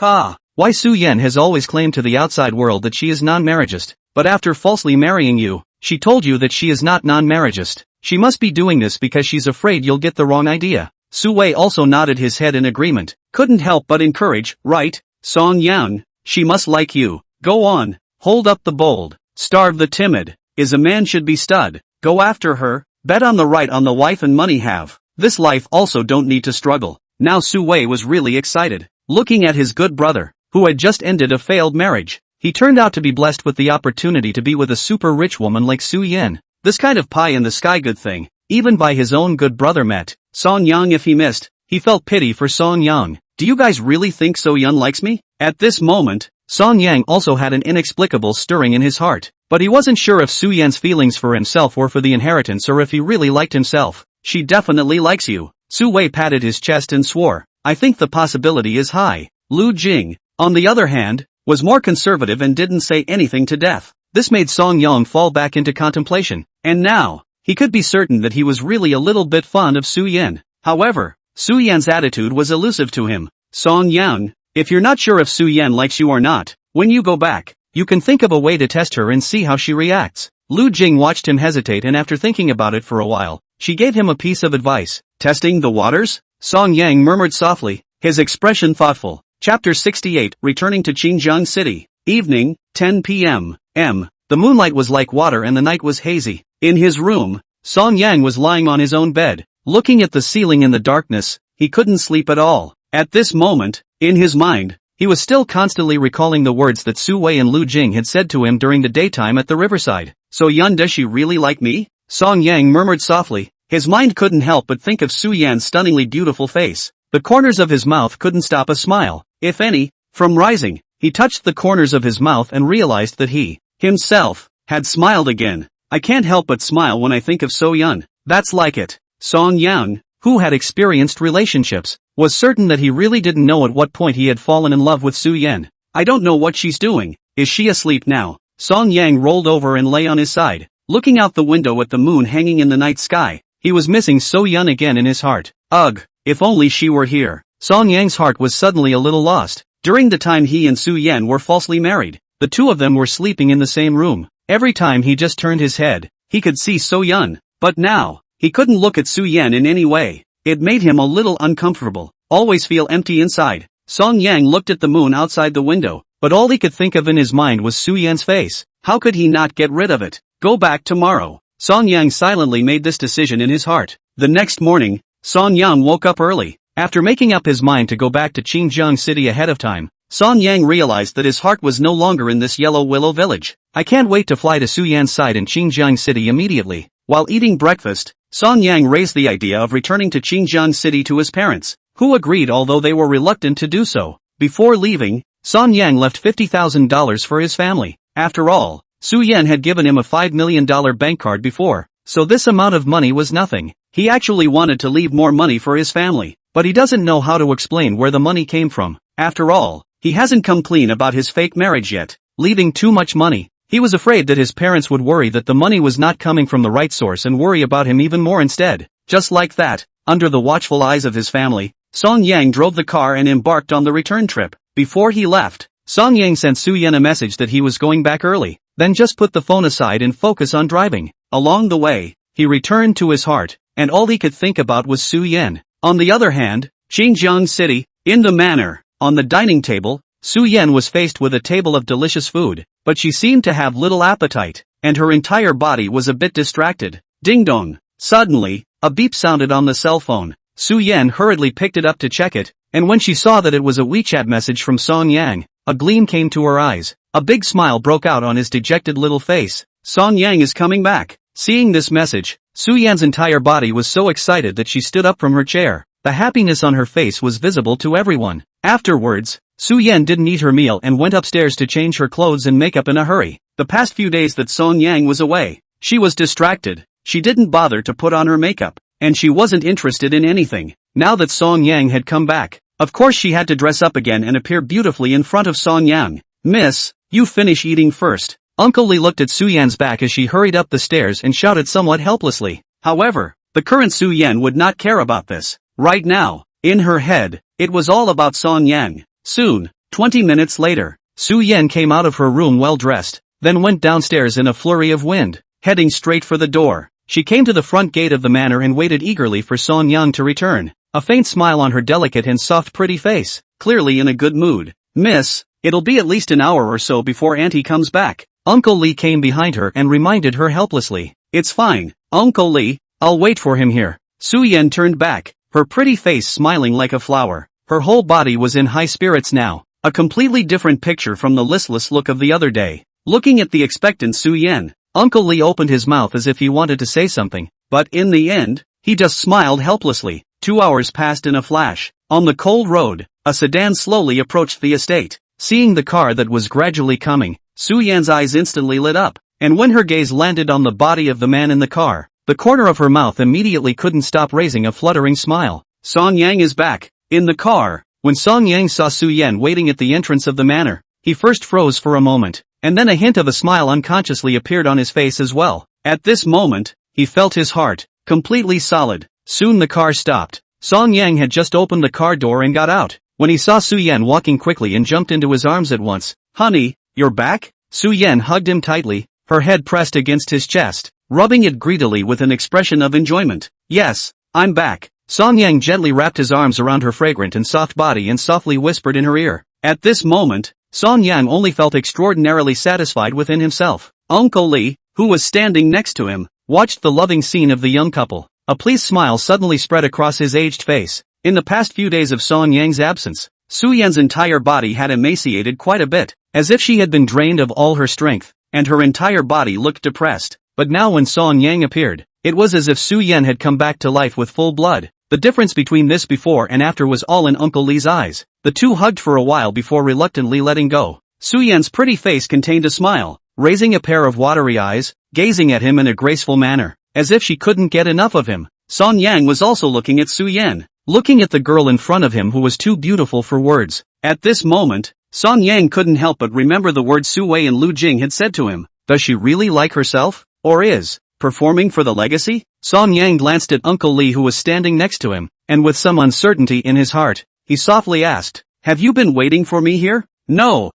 why Su Yan has always claimed to the outside world that she is non-marriageist, but after falsely marrying you, she told you that she is not non-marriageist. She must be doing this because she's afraid you'll get the wrong idea. Su Wei also nodded his head in agreement. Couldn't help but encourage, right? Song Yang, she must like you. Go on, hold up the bold, starve the timid. Is a man should be stud. Go after her, bet on the right on the wife and money have. This life also don't need to struggle. Now Su Wei was really excited. Looking at his good brother, who had just ended a failed marriage. He turned out to be blessed with the opportunity to be with a super rich woman like Su Yan. This kind of pie in the sky good thing, even by his own good brother met. Song Yang if he missed, he felt pity for Song Yang. Do you guys really think So Yun likes me? At this moment, Song Yang also had an inexplicable stirring in his heart, but he wasn't sure if Su Yan's feelings for himself were for the inheritance or if he really liked himself. She definitely likes you. Su Wei patted his chest and swore, I think the possibility is high. Lu Jing, on the other hand, was more conservative and didn't say anything to death. This made Song Yang fall back into contemplation, and now, he could be certain that he was really a little bit fond of Su Yan. However, Su Yan's attitude was elusive to him. Song Yang, if you're not sure if Su Yan likes you or not, when you go back, you can think of a way to test her and see how she reacts. Lu Jing watched him hesitate and after thinking about it for a while, she gave him a piece of advice. Testing the waters? Song Yang murmured softly, his expression thoughtful. Chapter 68, Returning to Xinjiang City. Evening, 10 p.m. The moonlight was like water and the night was hazy. In his room, Song Yang was lying on his own bed, looking at the ceiling in the darkness. He couldn't sleep at all. At this moment, in his mind, he was still constantly recalling the words that Su Wei and Lu Jing had said to him during the daytime at the riverside. So Yun, does she really like me? Song Yang murmured softly. His mind couldn't help but think of Su Yan's stunningly beautiful face. The corners of his mouth couldn't stop a smile, if any, from rising. He touched the corners of his mouth and realized that he, himself, had smiled again. I can't help but smile when I think of So Yun. That's like it. Song Yang, who had experienced relationships, was certain that he really didn't know at what point he had fallen in love with Su Yan. I don't know what she's doing. Is she asleep now? Song Yang rolled over and lay on his side, looking out the window at the moon hanging in the night sky. He was missing So Yun again in his heart. Ugh, if only she were here. Song Yang's heart was suddenly a little lost. During the time he and Su Yan were falsely married, the two of them were sleeping in the same room. Every time he just turned his head, he could see So Yun. But now, he couldn't look at Su Yan in any way. It made him a little uncomfortable. Always feel empty inside. Song Yang looked at the moon outside the window, but all he could think of in his mind was Su Yan's face. How could he not get rid of it? Go back tomorrow. Song Yang silently made this decision in his heart. The next morning, Song Yang woke up early. After making up his mind to go back to Xinjiang City ahead of time, Song Yang realized that his heart was no longer in this Yellow Willow village. I can't wait to fly to Su Yan's side in Xinjiang City immediately. While eating breakfast, Song Yang raised the idea of returning to Xinjiang City to his parents, who agreed although they were reluctant to do so. Before leaving, Song Yang left $50,000 for his family. After all, Su Yan had given him a $5 million bank card before, so this amount of money was nothing. He actually wanted to leave more money for his family, but he doesn't know how to explain where the money came from. After all, he hasn't come clean about his fake marriage yet. Leaving too much money. He was afraid that his parents would worry that the money was not coming from the right source and worry about him even more instead. Just like that, under the watchful eyes of his family, Song Yang drove the car and embarked on the return trip. Before he left, Song Yang sent Su Yan a message that he was going back early, then just put the phone aside and focus on driving. Along the way, he returned to his heart, and all he could think about was Su Yan. On the other hand, Xinjiang City, in the manor, on the dining table, Su Yan was faced with a table of delicious food, but she seemed to have little appetite, and her entire body was a bit distracted. Ding dong. Suddenly, a beep sounded on the cell phone. Su Yan hurriedly picked it up to check it, and when she saw that it was a WeChat message from Song Yang, a gleam came to her eyes. A big smile broke out on his dejected little face. Song Yang is coming back. Seeing this message, Su Yan's entire body was so excited that she stood up from her chair. The happiness on her face was visible to everyone. Afterwards, Su Yan didn't eat her meal and went upstairs to change her clothes and makeup in a hurry. The past few days that Song Yang was away, she was distracted, she didn't bother to put on her makeup, and she wasn't interested in anything. Now that Song Yang had come back, of course she had to dress up again and appear beautifully in front of Song Yang. Miss, you finish eating first. Uncle Lee looked at Su Yan's back as she hurried up the stairs and shouted somewhat helplessly. However, the current Su Yan would not care about this. Right now, in her head, it was all about Song Yang. Soon, 20 minutes later, Su Yan came out of her room well dressed, then went downstairs in a flurry of wind, heading straight for the door. She came to the front gate of the manor and waited eagerly for Song Yang to return, a faint smile on her delicate and soft pretty face, clearly in a good mood. Miss, it'll be at least an hour or so before Auntie comes back. Uncle Lee came behind her and reminded her helplessly. It's fine, Uncle Lee, I'll wait for him here. Su Yan turned back, her pretty face smiling like a flower. Her whole body was in high spirits now, a completely different picture from the listless look of the other day. Looking at the expectant Su Yan, Uncle Lee opened his mouth as if he wanted to say something, but in the end, he just smiled helplessly. 2 hours passed in a flash. On the cold road, a sedan slowly approached the estate. Seeing the car that was gradually coming, Su Yan's eyes instantly lit up, and when her gaze landed on the body of the man in the car, the corner of her mouth immediately couldn't stop raising a fluttering smile. Song Yang is back. In the car, when Song Yang saw Su Yan waiting at the entrance of the manor, he first froze for a moment, and then a hint of a smile unconsciously appeared on his face as well. At this moment, he felt his heart completely solid. Soon the car stopped. Song Yang had just opened the car door and got out, when he saw Su Yan walking quickly and jumped into his arms at once. Honey, you're back? Su Yan hugged him tightly, her head pressed against his chest, rubbing it greedily with an expression of enjoyment. Yes, I'm back. Song Yang gently wrapped his arms around her fragrant and soft body and softly whispered in her ear. At this moment, Song Yang only felt extraordinarily satisfied within himself. Uncle Lee, who was standing next to him, watched the loving scene of the young couple. A pleased smile suddenly spread across his aged face. In the past few days of Song Yang's absence, Su Yan's entire body had emaciated quite a bit, as if she had been drained of all her strength, and her entire body looked depressed. But now when Song Yang appeared, it was as if Su Yan had come back to life with full blood. The difference between this before and after was all in Uncle Lee's eyes. The two hugged for a while before reluctantly letting go. Su Yan's pretty face contained a smile, raising a pair of watery eyes, gazing at him in a graceful manner, as if she couldn't get enough of him. Song Yang was also looking at Su Yan, looking at the girl in front of him who was too beautiful for words. At this moment, Song Yang couldn't help but remember the words Su Wei and Lu Jing had said to him. Does she really like herself? Or is performing for the legacy? Song Yang glanced at Uncle Lee who was standing next to him, and with some uncertainty in his heart, he softly asked, have you been waiting for me here? No,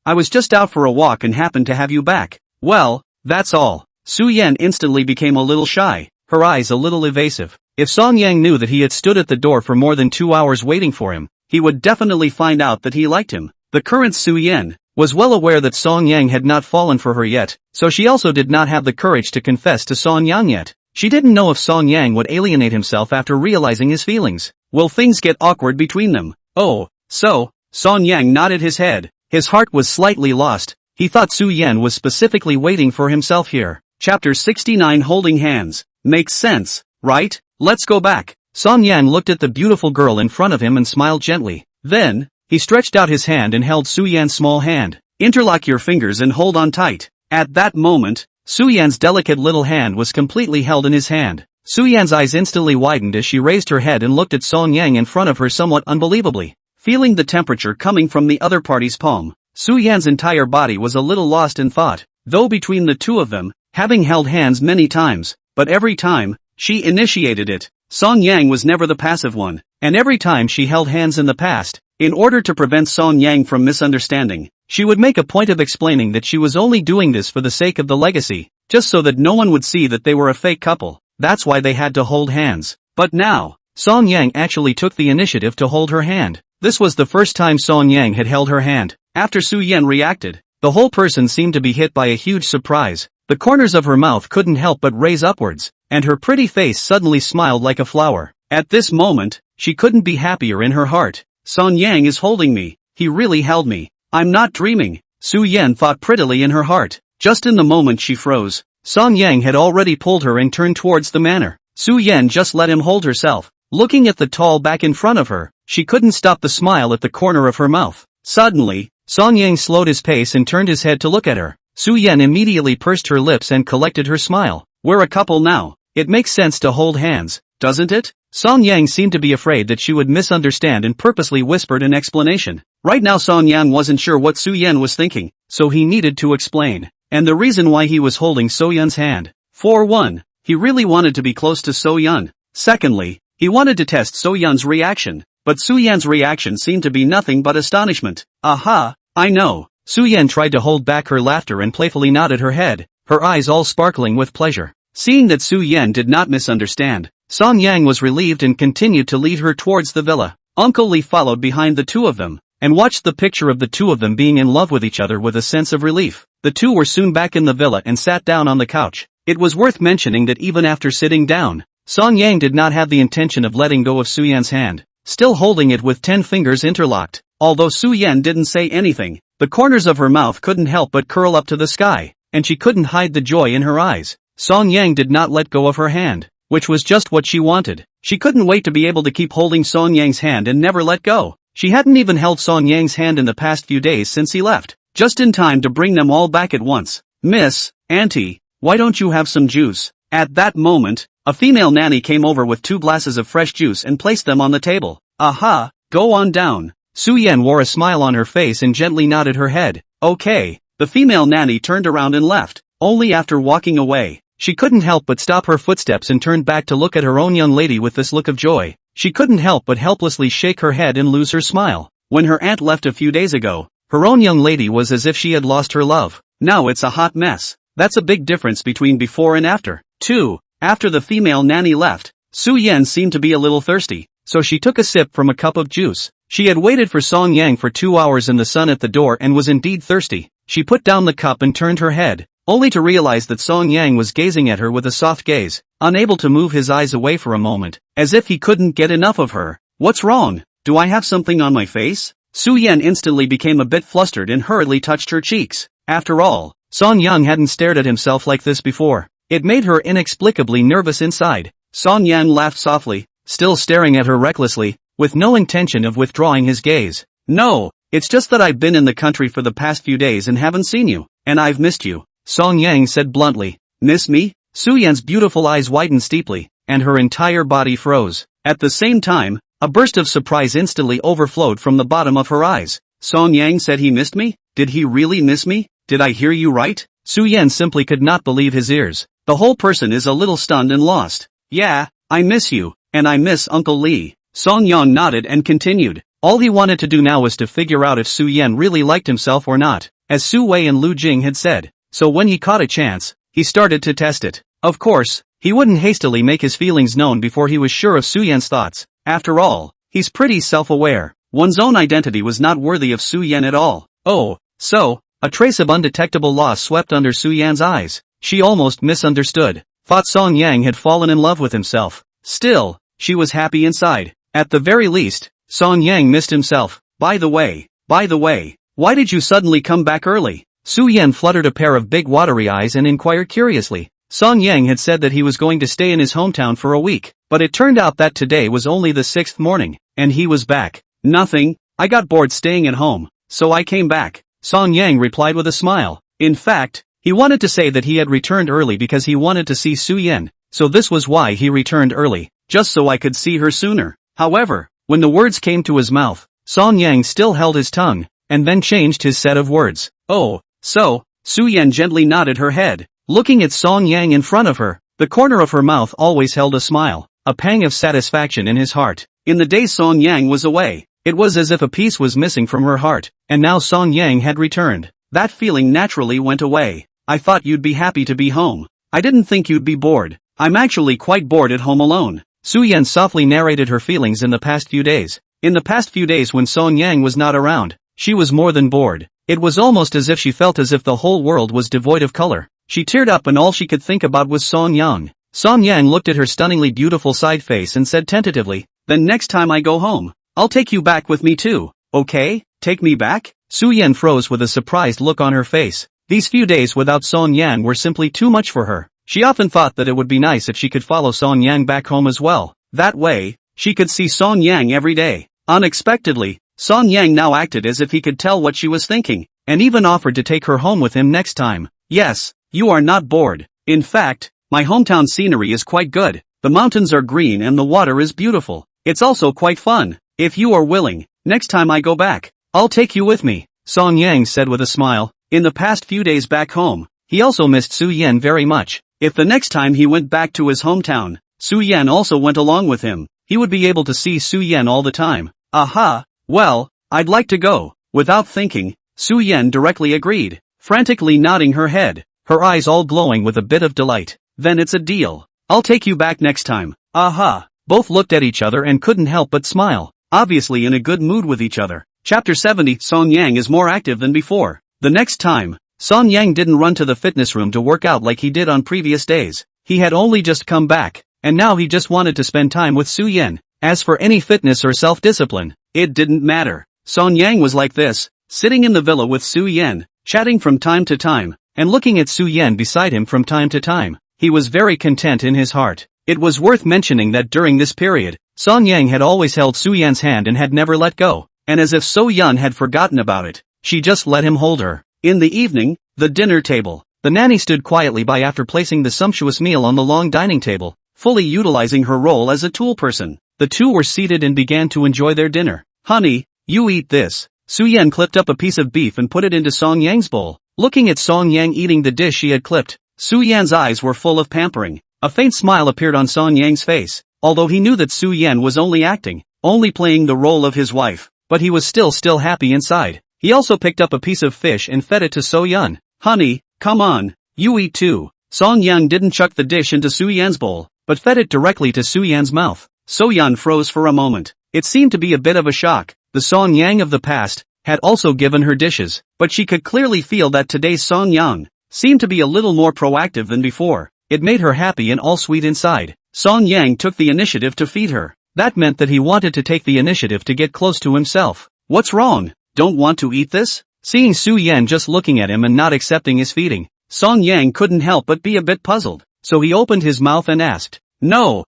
I was just out for a walk and happened to have you back. Well, that's all. Su Yan instantly became a little shy, her eyes a little evasive. If Song Yang knew that he had stood at the door for more than 2 hours waiting for him, he would definitely find out that he liked him. The current Su Yan was well aware that Song Yang had not fallen for her yet, so she also did not have the courage to confess to Song Yang yet. She didn't know if Song Yang would alienate himself after realizing his feelings. Will things get awkward between them? Oh, so, Song Yang nodded his head. His heart was slightly lost. He thought Su Yan was specifically waiting for himself here. Chapter 69 Holding Hands. Makes sense, right? Let's go back. Song Yang looked at the beautiful girl in front of him and smiled gently. Then, he stretched out his hand and held Su Yan's small hand. Interlock your fingers and hold on tight. At that moment, Su Yan's delicate little hand was completely held in his hand. Su Yan's eyes instantly widened as she raised her head and looked at Song Yang in front of her somewhat unbelievably. Feeling the temperature coming from the other party's palm, Su Yan's entire body was a little lost in thought, though between the two of them, having held hands many times, but every time, she initiated it. Song Yang was never the passive one, and every time she held hands in the past, in order to prevent Song Yang from misunderstanding, she would make a point of explaining that she was only doing this for the sake of the legacy, just so that no one would see that they were a fake couple. That's why they had to hold hands. But now, Song Yang actually took the initiative to hold her hand. This was the first time Song Yang had held her hand. After Su Yan reacted, the whole person seemed to be hit by a huge surprise. The corners of her mouth couldn't help but raise upwards, and her pretty face suddenly smiled like a flower. At this moment, she couldn't be happier in her heart. Song Yang is holding me. He really held me. I'm not dreaming, Su Yan thought prettily in her heart. Just in the moment she froze, Song Yang had already pulled her and turned towards the manor. Su Yan just let him hold herself. Looking at the tall back in front of her, she couldn't stop the smile at the corner of her mouth. Suddenly, Song Yang slowed his pace and turned his head to look at her. Su Yan immediately pursed her lips and collected her smile. We're a couple now. It makes sense to hold hands, doesn't it? Song Yang seemed to be afraid that she would misunderstand and purposely whispered an explanation. Right now Song Yan wasn't sure what Su Yan was thinking, so he needed to explain. And the reason why he was holding So Yun's hand. For one, he really wanted to be close to So Yun. Secondly, he wanted to test So Yun's reaction. But Su Yan's reaction seemed to be nothing but astonishment. Aha, I know. Su Yan tried to hold back her laughter and playfully nodded her head, her eyes all sparkling with pleasure. Seeing that Su Yan did not misunderstand, Song Yang was relieved and continued to lead her towards the villa. Uncle Lee followed behind the two of them, and watched the picture of the two of them being in love with each other with a sense of relief. The two were soon back in the villa and sat down on the couch. It was worth mentioning that even after sitting down, Song Yang did not have the intention of letting go of Su Yan's hand, still holding it with 10 fingers interlocked. Although Su Yan didn't say anything, the corners of her mouth couldn't help but curl up to the sky, and she couldn't hide the joy in her eyes. Song Yang did not let go of her hand, which was just what she wanted. She couldn't wait to be able to keep holding Song Yang's hand and never let go. She hadn't even held Song Yang's hand in the past few days since he left, just in time to bring them all back at once. Miss, Auntie, why don't you have some juice? At that moment, a female nanny came over with 2 glasses of fresh juice and placed them on the table. Aha, go on down. Su Yan wore a smile on her face and gently nodded her head. Okay. The female nanny turned around and left. Only after walking away, she couldn't help but stop her footsteps and turned back to look at her own young lady with this look of joy. She couldn't help but helplessly shake her head and lose her smile. When her aunt left a few days ago, her own young lady was as if she had lost her love. Now it's a hot mess. That's a big difference between before and after. 2. After the female nanny left, Su Yan seemed to be a little thirsty, so she took a sip from a cup of juice. She had waited for Song Yang for 2 hours in the sun at the door and was indeed thirsty. She put down the cup and turned her head, only to realize that Song Yang was gazing at her with a soft gaze, unable to move his eyes away for a moment, as if he couldn't get enough of her. What's wrong? Do I have something on my face? Su Yan instantly became a bit flustered and hurriedly touched her cheeks. After all, Song Yang hadn't stared at himself like this before. It made her inexplicably nervous inside. Song Yang laughed softly, still staring at her recklessly, with no intention of withdrawing his gaze. No, it's just that I've been in the country for the past few days and haven't seen you, and I've missed you, Song Yang said bluntly. Miss me? Su Yan's beautiful eyes widened steeply, and her entire body froze. At the same time, a burst of surprise instantly overflowed from the bottom of her eyes. Song Yang said he missed me? Did he really miss me? Did I hear you right? Su Yan simply could not believe his ears. The whole person is a little stunned and lost. Yeah, I miss you, and I miss Uncle Lee. Song Yang nodded and continued. All he wanted to do now was to figure out if Su Yan really liked himself or not, as Su Wei and Lu Jing had said. So when he caught a chance, he started to test it. Of course, he wouldn't hastily make his feelings known before he was sure of Su Yan's thoughts. After all, he's pretty self-aware. One's own identity was not worthy of Su Yan at all. Oh, so, a trace of undetectable loss swept under Su Yan's eyes. She almost misunderstood, thought Song Yang had fallen in love with himself. Still, she was happy inside. At the very least, Song Yang missed himself. By the way, why did you suddenly come back early? Su Yan fluttered a pair of big watery eyes and inquired curiously. Song Yang had said that he was going to stay in his hometown for a week, but it turned out that today was only the 6th morning, and he was back. Nothing, I got bored staying at home, so I came back, Song Yang replied with a smile. In fact, he wanted to say that he had returned early because he wanted to see Su Yan, so this was why he returned early, just so I could see her sooner. However, when the words came to his mouth, Song Yang still held his tongue, and then changed his set of words. Oh, so, Su Yan gently nodded her head, looking at Song Yang in front of her. The corner of her mouth always held a smile, a pang of satisfaction in his heart. In the days Song Yang was away, it was as if a piece was missing from her heart, and now Song Yang had returned. That feeling naturally went away. I thought you'd be happy to be home. I didn't think you'd be bored. I'm actually quite bored at home alone. Su Yan softly narrated her feelings in the past few days. In the past few days when Song Yang was not around, she was more than bored. It was almost as if she felt as if the whole world was devoid of color. She teared up and all she could think about was Song Yang. Song Yang looked at her stunningly beautiful side face and said tentatively, then next time I go home, I'll take you back with me too, okay? Take me back? Su Yan froze with a surprised look on her face. These few days without Song Yang were simply too much for her. She often thought that it would be nice if she could follow Song Yang back home as well. That way, she could see Song Yang every day. Unexpectedly, Song Yang now acted as if he could tell what she was thinking, and even offered to take her home with him next time. Yes, you are not bored. In fact, my hometown scenery is quite good. The mountains are green and the water is beautiful. It's also quite fun. If you are willing, next time I go back, I'll take you with me, Song Yang said with a smile. In the past few days back home, he also missed Su Yan very much. If the next time he went back to his hometown, Su Yan also went along with him, he would be able to see Su Yan all the time. Aha, well, I'd like to go. Without thinking, Su Yan directly agreed, frantically nodding her head, her eyes all glowing with a bit of delight. Then it's a deal. I'll take you back next time. Aha. Both looked at each other and couldn't help but smile, obviously in a good mood with each other. Chapter 70. Song Yang is more active than before. The next time, Song Yang didn't run to the fitness room to work out like he did on previous days. He had only just come back, and now he just wanted to spend time with Su Yan. As for any fitness or self-discipline, it didn't matter. Song Yang was like this, sitting in the villa with Su Yan, chatting from time to time, and looking at Su Yan beside him from time to time. He was very content in his heart. It was worth mentioning that during this period, Song Yang had always held Su Yan's hand and had never let go, and as if So Yan had forgotten about it, she just let him hold her. In the evening, the dinner table. The nanny stood quietly by after placing the sumptuous meal on the long dining table, fully utilizing her role as a tool person. The two were seated and began to enjoy their dinner. Honey, you eat this. Su Yan clipped up a piece of beef and put it into Song Yang's bowl. Looking at Song Yang eating the dish she had clipped, Su Yan's eyes were full of pampering. A faint smile appeared on Song Yang's face, although he knew that Su Yan was only acting, only playing the role of his wife, but he was still happy inside. He also picked up a piece of fish and fed it to So Yan. Honey, come on, you eat too. Song Yang didn't chuck the dish into Su Yan's bowl, but fed it directly to Su Yan's mouth. So Yan froze for a moment. It seemed to be a bit of a shock. The Song Yang of the past had also given her dishes, but she could clearly feel that today's Song Yang seemed to be a little more proactive than before. It made her happy and all sweet inside. Song Yang took the initiative to feed her. That meant that he wanted to take the initiative to get close to himself. What's wrong? Don't want to eat this? Seeing Su Yan just looking at him and not accepting his feeding, Song Yang couldn't help but be a bit puzzled. So he opened his mouth and asked, No,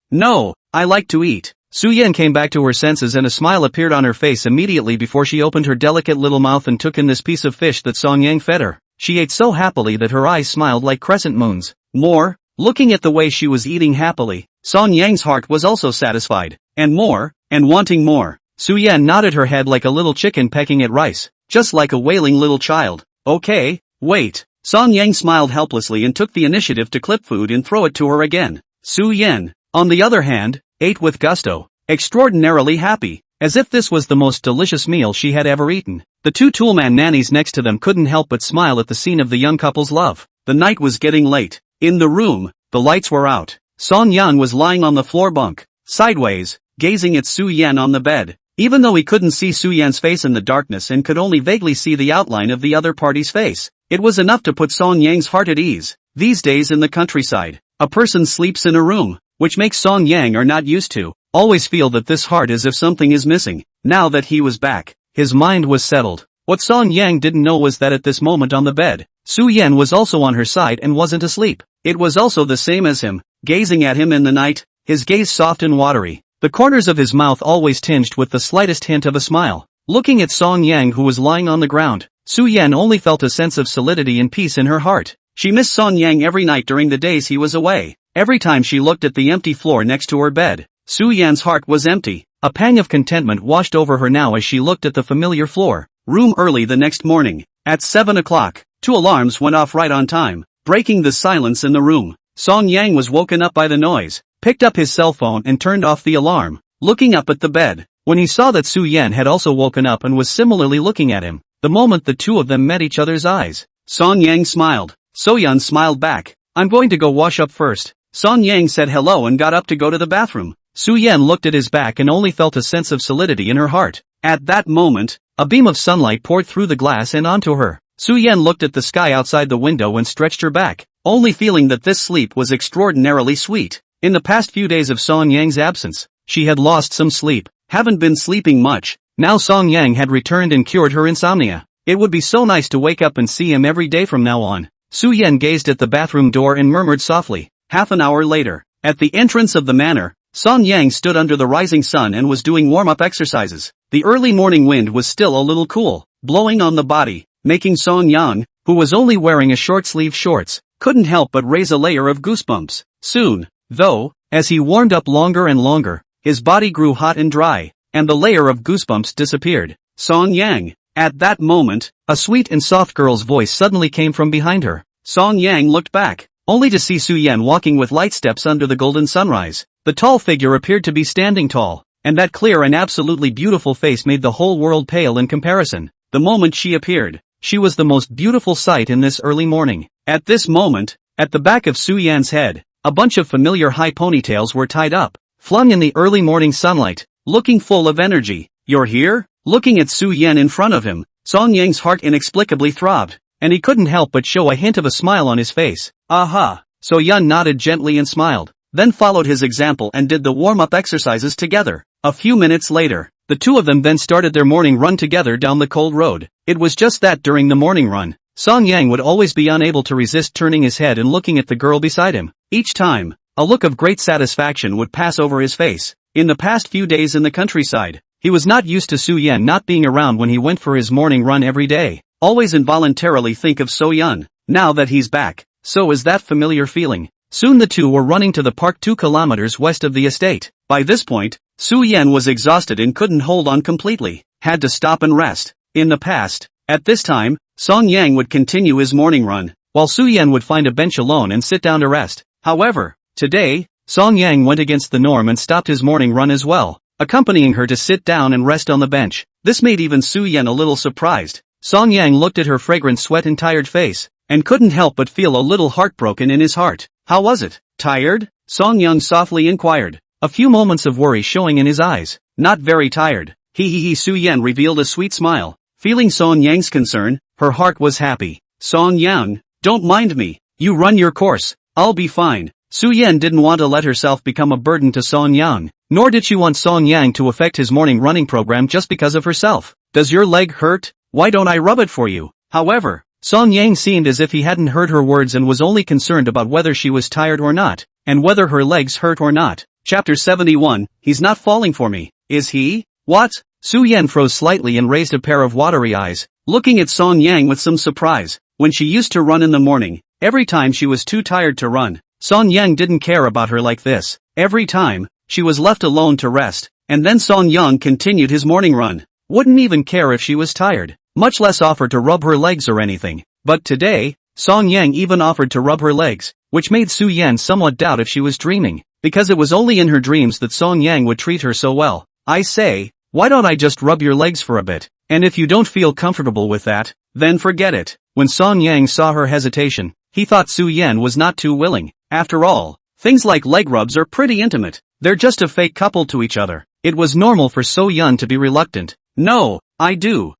I like to eat. Su Yan came back to her senses and a smile appeared on her face immediately before she opened her delicate little mouth and took in this piece of fish that Song Yang fed her. She ate so happily that her eyes smiled like crescent moons. More? Looking at the way she was eating happily, Song Yang's heart was also satisfied. And more, and wanting more. Su Yan nodded her head like a little chicken pecking at rice, just like a wailing little child. Okay, wait. Song Yang smiled helplessly and took the initiative to clip food and throw it to her again. Su Yan, on the other hand, ate with gusto, extraordinarily happy, as if this was the most delicious meal she had ever eaten. The two toolman nannies next to them couldn't help but smile at the scene of the young couple's love. The night was getting late. In the room, the lights were out. Song Yan was lying on the floor bunk, sideways, gazing at Su Yan on the bed. Even though he couldn't see Su Yan's face in the darkness and could only vaguely see the outline of the other party's face, it was enough to put Song Yang's heart at ease. These days in the countryside, a person sleeps in a room, which makes Song Yang are not used to, always feel that this heart as if something is missing. Now that he was back, his mind was settled. What Song Yang didn't know was that at this moment on the bed, Su Yan was also on her side and wasn't asleep. It was also the same as him, gazing at him in the night, his gaze soft and watery, the corners of his mouth always tinged with the slightest hint of a smile. Looking at Song Yang who was lying on the ground, Su Yan only felt a sense of solidity and peace in her heart. She missed Song Yang every night during the days he was away. Every time she looked at the empty floor next to her bed, Su Yan's heart was empty. A pang of contentment washed over her now as she looked at the familiar floor. Room. Early the next morning, at 7 o'clock, 2 alarms went off right on time, breaking the silence in the room. Song Yang was woken up by the noise, picked up his cell phone and turned off the alarm. Looking up at the bed, when he saw that Su Yan had also woken up and was similarly looking at him, the moment the two of them met each other's eyes, Song Yang smiled. So Yan smiled back. I'm going to go wash up first. Song Yang said hello and got up to go to the bathroom. Su Yan looked at his back and only felt a sense of solidity in her heart. At that moment, a beam of sunlight poured through the glass and onto her. Su Yan looked at the sky outside the window and stretched her back, only feeling that this sleep was extraordinarily sweet. In the past few days of Song Yang's absence, she had lost some sleep, haven't been sleeping much. Now Song Yang had returned and cured her insomnia. It would be so nice to wake up and see him every day from now on. Su Yan gazed at the bathroom door and murmured softly. Half an hour later, at the entrance of the manor, Song Yang stood under the rising sun and was doing warm-up exercises. The early morning wind was still a little cool, blowing on the body, making Song Yang, who was only wearing a short-sleeved shorts, couldn't help but raise a layer of goosebumps. Soon, though, as he warmed up longer and longer, his body grew hot and dry, and the layer of goosebumps disappeared. Song Yang. At that moment, a sweet and soft girl's voice suddenly came from behind her. Song Yang looked back, only to see Su Yan walking with light steps under the golden sunrise. The tall figure appeared to be standing tall, and that clear and absolutely beautiful face made the whole world pale in comparison. The moment she appeared, she was the most beautiful sight in this early morning. At this moment, at the back of Su Yan's head, a bunch of familiar high ponytails were tied up, flung in the early morning sunlight, looking full of energy. "You're here?" Looking at Su Yan in front of him, Song Yang's heart inexplicably throbbed, and he couldn't help but show a hint of a smile on his face. "Aha." So Yan nodded gently and smiled, then followed his example and did the warm-up exercises together. A few minutes later, the two of them then started their morning run together down the cold road. It was just that during the morning run, Song Yang would always be unable to resist turning his head and looking at the girl beside him. Each time, a look of great satisfaction would pass over his face. In the past few days in the countryside, he was not used to Su Yan not being around when he went for his morning run every day. Always involuntarily think of So Yun. Now that he's back, so is that familiar feeling. Soon the two were running to the park 2 kilometers west of the estate. By this point, Su Yan was exhausted and couldn't hold on completely, had to stop and rest. In the past, at this time, Song Yang would continue his morning run, while Su Yan would find a bench alone and sit down to rest. However, today, Song Yang went against the norm and stopped his morning run as well, accompanying her to sit down and rest on the bench. This made even Su Yan a little surprised. Song Yang looked at her fragrant sweat and tired face, and couldn't help but feel a little heartbroken in his heart. "How was it? Tired?" Song Yang softly inquired, a few moments of worry showing in his eyes. "Not very tired." He. Su Yan revealed a sweet smile. Feeling Song Yang's concern, her heart was happy. "Song Yang, don't mind me. You run your course. I'll be fine." Su Yan didn't want to let herself become a burden to Song Yang, nor did she want Song Yang to affect his morning running program just because of herself. "Does your leg hurt? Why don't I rub it for you?" However, Song Yang seemed as if he hadn't heard her words and was only concerned about whether she was tired or not, and whether her legs hurt or not. Chapter 71, He's not falling for me, is he? What? Su Yan froze slightly and raised a pair of watery eyes, looking at Song Yang with some surprise. When she used to run in the morning, every time she was too tired to run, Song Yang didn't care about her like this. Every time, she was left alone to rest, and then Song Yang continued his morning run. Wouldn't even care if she was tired, much less offer to rub her legs or anything. But today, Song Yang even offered to rub her legs, which made Su Yan somewhat doubt if she was dreaming, because it was only in her dreams that Song Yang would treat her so well. "I say, why don't I just rub your legs for a bit? And if you don't feel comfortable with that, then forget it." When Song Yang saw her hesitation, he thought Su Yan was not too willing. After all, things like leg rubs are pretty intimate. They're just a fake couple to each other. It was normal for So Yun to be reluctant. "No, I do.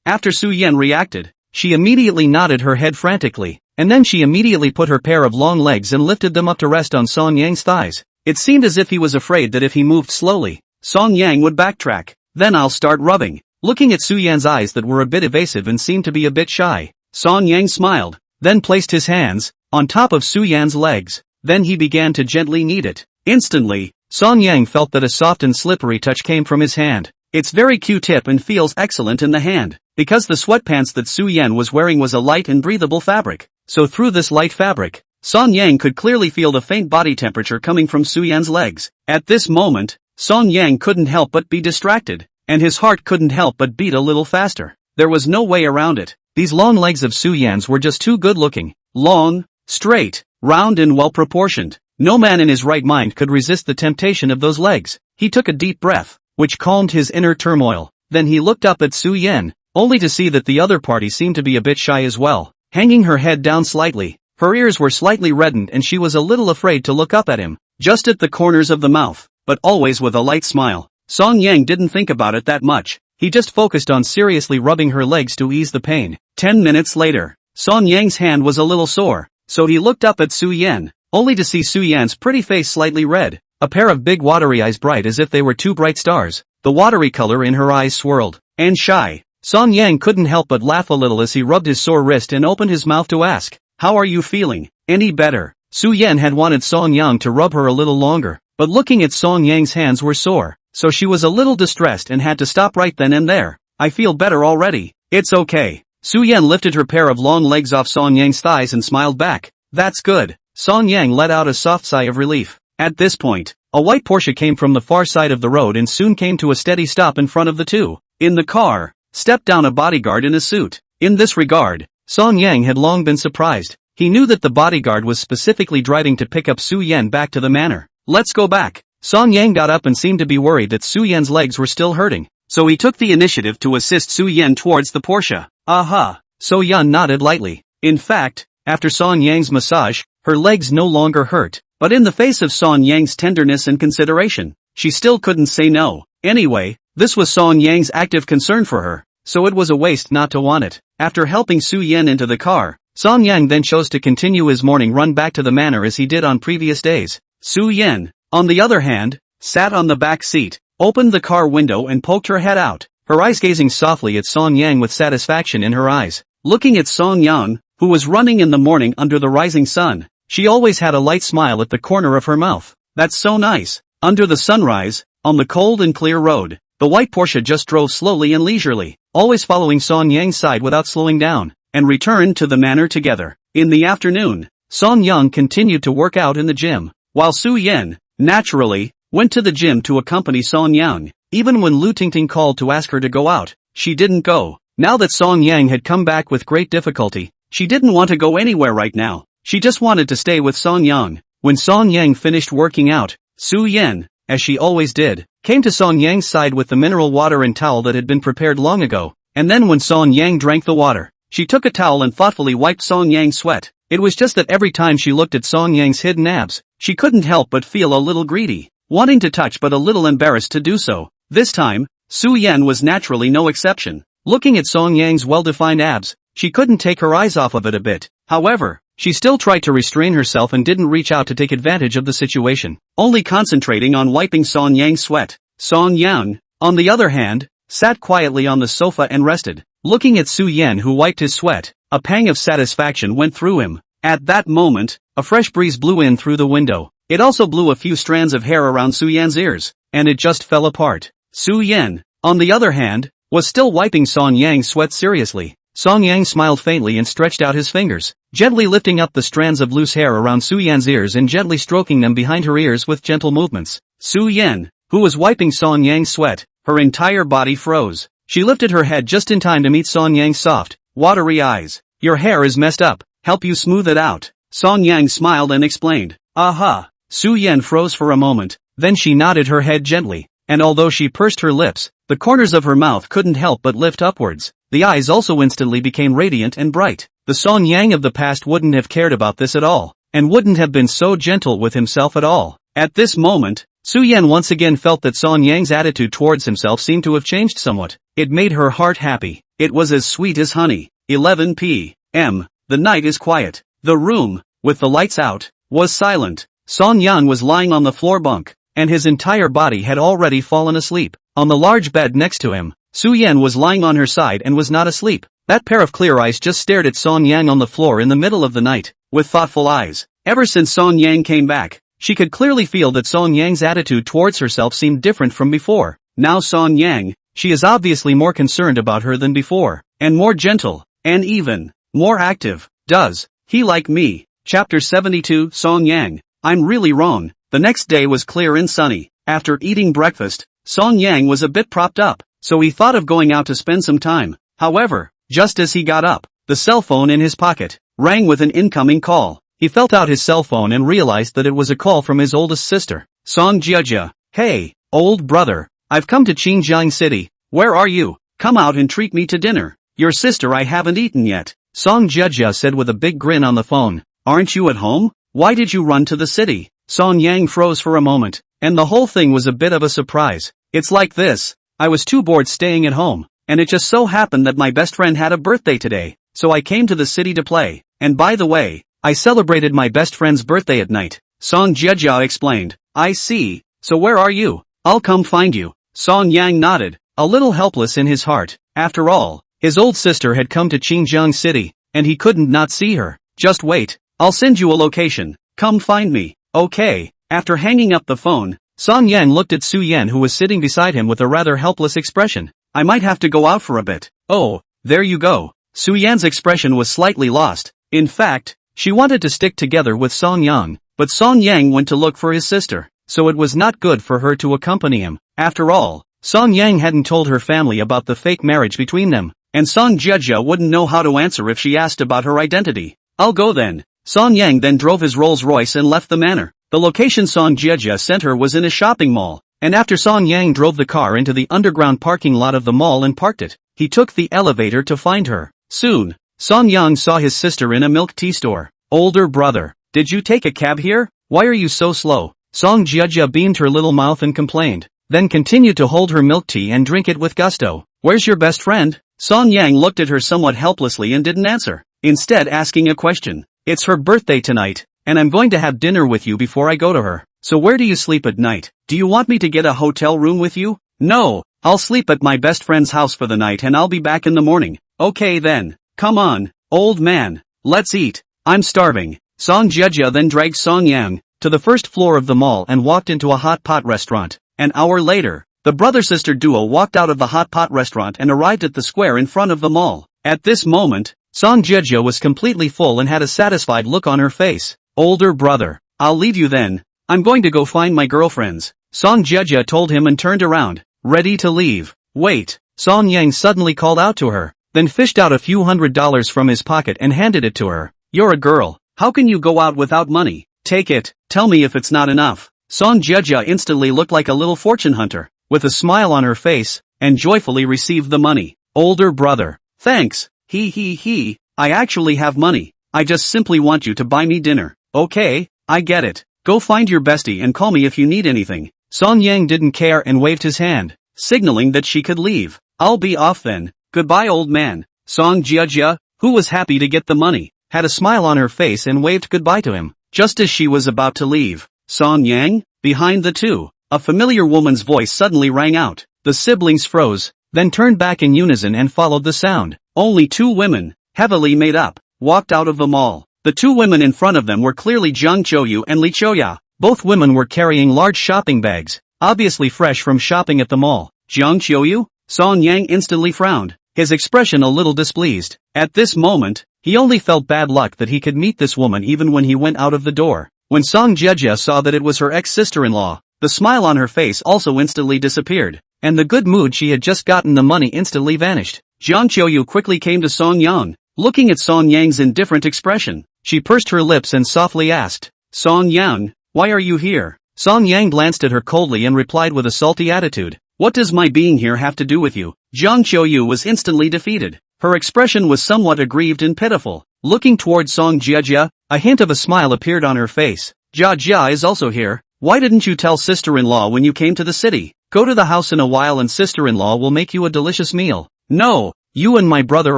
After Su Yan reacted, she immediately nodded her head frantically, and then she immediately put her pair of long legs and lifted them up to rest on Song Yang's thighs. It seemed as if he was afraid that if he moved slowly, Song Yang would backtrack. "Then I'll start rubbing." Looking at Su Yan's eyes that were a bit evasive and seemed to be a bit shy, Song Yang smiled, then placed his hands on top of Su Yan's legs. Then he began to gently knead it. Instantly, Song Yang felt that a soft and slippery touch came from his hand. It's very Q-tip and feels excellent in the hand, because the sweatpants that Su Yan was wearing was a light and breathable fabric. So through this light fabric, Song Yang could clearly feel the faint body temperature coming from Su Yan's legs. At this moment, Song Yang couldn't help but be distracted, and his heart couldn't help but beat a little faster. There was no way around it. These long legs of Su Yan's were just too good looking. Long, straight, round and well proportioned. No man in his right mind could resist the temptation of those legs. He took a deep breath, which calmed his inner turmoil. Then he looked up at Su Yan, only to see that the other party seemed to be a bit shy as well. Hanging her head down slightly, her ears were slightly reddened and she was a little afraid to look up at him, just at the corners of the mouth, but always with a light smile. Song Yang didn't think about it that much. He just focused on seriously rubbing her legs to ease the pain. 10 minutes later, Song Yang's hand was a little sore, so he looked up at Su Yan, only to see Su Yan's pretty face slightly red, a pair of big watery eyes bright as if they were two bright stars. The watery color in her eyes swirled, and shy. Song Yang couldn't help but laugh a little as he rubbed his sore wrist and opened his mouth to ask, "How are you feeling? Any better?" Su Yan had wanted Song Yang to rub her a little longer, but looking at Song Yang's hands were sore, so she was a little distressed and had to stop right then and there. I feel better already. It's okay. Su Yan lifted her pair of long legs off Song Yang's thighs and smiled back. That's good. Song Yang let out a soft sigh of relief. At this point, a white Porsche came from the far side of the road and soon came to a steady stop in front of the two. In the car, stepped down a bodyguard in a suit. In this regard, Song Yang had long been surprised. He knew that the bodyguard was specifically driving to pick up Su Yan back to the manor. Let's go back. Song Yang got up and seemed to be worried that Su Yan's legs were still hurting, so he took the initiative to assist Su Yan towards the Porsche. Aha! So Yan nodded lightly. In fact, after Song Yang's massage, her legs no longer hurt, but in the face of Song Yang's tenderness and consideration, she still couldn't say no. Anyway, this was Song Yang's active concern for her, so it was a waste not to want it. After helping Su Yan into the car, Song Yang then chose to continue his morning run back to the manor as he did on previous days. Su Yan, on the other hand, sat on the back seat, opened the car window and poked her head out, her eyes gazing softly at Song Yang with satisfaction in her eyes. Looking at Song Yang, who was running in the morning under the rising sun, she always had a light smile at the corner of her mouth. That's so nice. Under the sunrise, on the cold and clear road, the white Porsche just drove slowly and leisurely, always following Song Yang's side without slowing down, and returned to the manor together. In the afternoon, Song Yang continued to work out in the gym, while Su Yan, naturally, went to the gym to accompany Song Yang. Even when Lu Tingting called to ask her to go out, she didn't go. Now that Song Yang had come back with great difficulty, she didn't want to go anywhere right now. She just wanted to stay with Song Yang. When Song Yang finished working out, Su Yan, as she always did, came to Song Yang's side with the mineral water and towel that had been prepared long ago, and then when Song Yang drank the water, she took a towel and thoughtfully wiped Song Yang's sweat. It was just that every time she looked at Song Yang's hidden abs, she couldn't help but feel a little greedy, wanting to touch but a little embarrassed to do so. This time, Su Yan was naturally no exception. Looking at Song Yang's well-defined abs, she couldn't take her eyes off of it a bit. However, she still tried to restrain herself and didn't reach out to take advantage of the situation, only concentrating on wiping Song Yang's sweat. Song Yang, on the other hand, sat quietly on the sofa and rested. Looking at Su Yan who wiped his sweat, a pang of satisfaction went through him. At that moment, a fresh breeze blew in through the window. It also blew a few strands of hair around Su Yan's ears, and it just fell apart. Su Yan, on the other hand, was still wiping Song Yang's sweat seriously. Song Yang smiled faintly and stretched out his fingers, gently lifting up the strands of loose hair around Su Yan's ears and gently stroking them behind her ears with gentle movements. Su Yan, who was wiping Song Yang's sweat, her entire body froze. She lifted her head just in time to meet Song Yang's soft, watery eyes. Your hair is messed up, help you smooth it out. Song Yang smiled and explained. Aha! Su Yan froze for a moment, then she nodded her head gently, and although she pursed her lips, the corners of her mouth couldn't help but lift upwards. The eyes also instantly became radiant and bright. The Song Yang of the past wouldn't have cared about this at all, and wouldn't have been so gentle with himself at all. At this moment, Su Yan once again felt that Song Yang's attitude towards himself seemed to have changed somewhat. It made her heart happy. It was as sweet as honey. 11 p.m. The night is quiet. The room, with the lights out, was silent. Song Yang was lying on the floor bunk, and his entire body had already fallen asleep. On the large bed next to him, Su Yan was lying on her side and was not asleep. That pair of clear eyes just stared at Song Yang on the floor in the middle of the night, with thoughtful eyes. Ever since Song Yang came back, she could clearly feel that Song Yang's attitude towards herself seemed different from before. Now Song Yang, she is obviously more concerned about her than before, and more gentle, and even more active. Does he like me? Chapter 72 Song Yang, I'm really wrong. The next day was clear and sunny. After eating breakfast, Song Yang was a bit propped up, so he thought of going out to spend some time. However, just as he got up, the cell phone in his pocket rang with an incoming call. He felt out his cell phone and realized that it was a call from his oldest sister, Song Qiuyu. Hey, old brother, I've come to Xinjiang City. Where are you? Come out and treat me to dinner. Your sister I haven't eaten yet. Song Qiuyu said with a big grin on the phone. Aren't you at home? Why did you run to the city? Song Yang froze for a moment, and the whole thing was a bit of a surprise. It's like this. I was too bored staying at home, and it just so happened that my best friend had a birthday today, so I came to the city to play. And by the way, I celebrated my best friend's birthday at night. Song Qiuyu explained. I see. So where are you? I'll come find you. Song Yang nodded, a little helpless in his heart. After all, his old sister had come to Xinjiang City, and he couldn't not see her. Just wait. I'll send you a location. Come find me. Okay. After hanging up the phone, Song Yang looked at Su Yan, who was sitting beside him with a rather helpless expression. I might have to go out for a bit. Oh, there you go. Su Yan's expression was slightly lost. In fact, she wanted to stick together with Song Yang, but Song Yang went to look for his sister, so it was not good for her to accompany him. After all, Song Yang hadn't told her family about the fake marriage between them, and Song Jiuyu wouldn't know how to answer if she asked about her identity. I'll go then. Song Yang then drove his Rolls-Royce and left the manor. The location Song Jiuyu sent her was in a shopping mall, and after Song Yang drove the car into the underground parking lot of the mall and parked it, he took the elevator to find her. Soon, Song Yang saw his sister in a milk tea store. Older brother, did you take a cab here? Why are you so slow? Song Jiuyu beamed her little mouth and complained, then continued to hold her milk tea and drink it with gusto. Where's your best friend? Song Yang looked at her somewhat helplessly and didn't answer, instead asking a question. It's her birthday tonight, and I'm going to have dinner with you before I go to her. So where do you sleep at night? Do you want me to get a hotel room with you? No, I'll sleep at my best friend's house for the night and I'll be back in the morning. Okay then. Come on, old man. Let's eat. I'm starving. Song Jiuyu then dragged Song Yang to the first floor of the mall and walked into a hot pot restaurant. An hour later, the brother-sister duo walked out of the hot pot restaurant and arrived at the square in front of the mall. At this moment, Song Jiuyu was completely full and had a satisfied look on her face. Older brother, I'll leave you then. I'm going to go find my girlfriends. Song Jiuyu told him and turned around, ready to leave. Wait, Song Yang suddenly called out to her, then fished out a few $100s from his pocket and handed it to her. You're a girl. How can you go out without money? Take it, tell me if it's not enough. Song Jiuyu instantly looked like a little fortune hunter, with a smile on her face, and joyfully received the money. Older brother, thanks. I actually have money. I just simply want you to buy me dinner. Okay, I get it. Go find your bestie and call me if you need anything. Song Yang didn't care and waved his hand, signaling that she could leave. I'll be off then. Goodbye, old man. Song Jiuyu, who was happy to get the money, had a smile on her face and waved goodbye to him. Just as she was about to leave, Song Yang, behind the two, a familiar woman's voice suddenly rang out. The siblings froze, then turned back in unison and followed the sound. Only two women, heavily made up, walked out of the mall. The two women in front of them were clearly Jiang Qiuyu and Li Qiuyu. Both women were carrying large shopping bags, obviously fresh from shopping at the mall. Jiang Qiuyu? Song Yang instantly frowned, his expression a little displeased. At this moment, he only felt bad luck that he could meet this woman even when he went out of the door. When Song Jiuyu saw that it was her ex-sister-in-law, the smile on her face also instantly disappeared, and the good mood she had just gotten the money instantly vanished. Jiang Qiuyu quickly came to Song Yang, looking at Song Yang's indifferent expression. She pursed her lips and softly asked, Song Yang, why are you here? Song Yang glanced at her coldly and replied with a salty attitude, what does my being here have to do with you? Jiang Qiuyu was instantly defeated. Her expression was somewhat aggrieved and pitiful. Looking toward Song Jiuyu, a hint of a smile appeared on her face. Jia is also here. Why didn't you tell sister-in-law when you came to the city? Go to the house in a while and sister-in-law will make you a delicious meal. No, you and my brother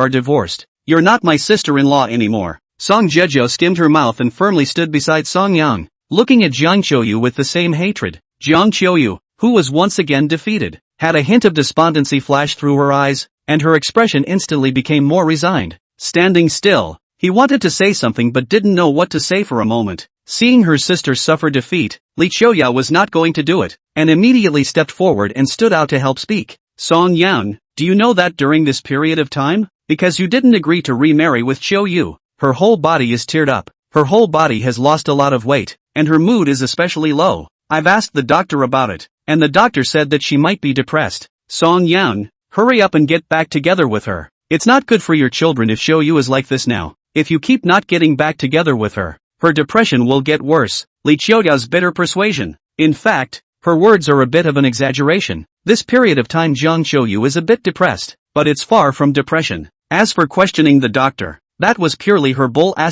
are divorced. You're not my sister-in-law anymore. Song Jiuyu skimmed her mouth and firmly stood beside Song Yang, looking at Jiang Qiuyu with the same hatred. Jiang Qiuyu, who was once again defeated, had a hint of despondency flash through her eyes, and her expression instantly became more resigned. Standing still, he wanted to say something but didn't know what to say for a moment. Seeing her sister suffer defeat, Li Qiuyu was not going to do it, and immediately stepped forward and stood out to help speak. Song Yang, do you know that during this period of time, because you didn't agree to remarry with Qiuyu, her whole body is teared up, her whole body has lost a lot of weight, and her mood is especially low. I've asked the doctor about it, and the doctor said that she might be depressed. Song Yang, hurry up and get back together with her. It's not good for your children if Qiuyu is like this now. If you keep not getting back together with her, her depression will get worse. Li Qiuyu's bitter persuasion. In fact, her words are a bit of an exaggeration. This period of time Jiang Qiuyu is a bit depressed, but it's far from depression. As for questioning the doctor, that was purely her bull *******.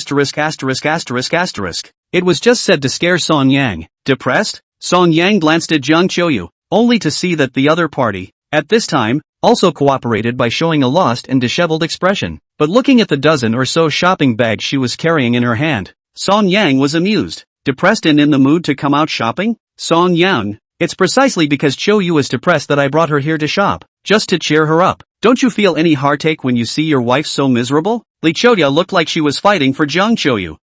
It was just said to scare Song Yang. Depressed? Song Yang glanced at Jiang Qiuyu, only to see that the other party, at this time, also cooperated by showing a lost and disheveled expression. But looking at the dozen or so shopping bags she was carrying in her hand, Song Yang was amused. Depressed and in the mood to come out shopping? Song Yang, it's precisely because Qiuyu is depressed that I brought her here to shop, just to cheer her up. Don't you feel any heartache when you see your wife so miserable? Li Qiuyu looked like she was fighting for Jiang Qiuyu.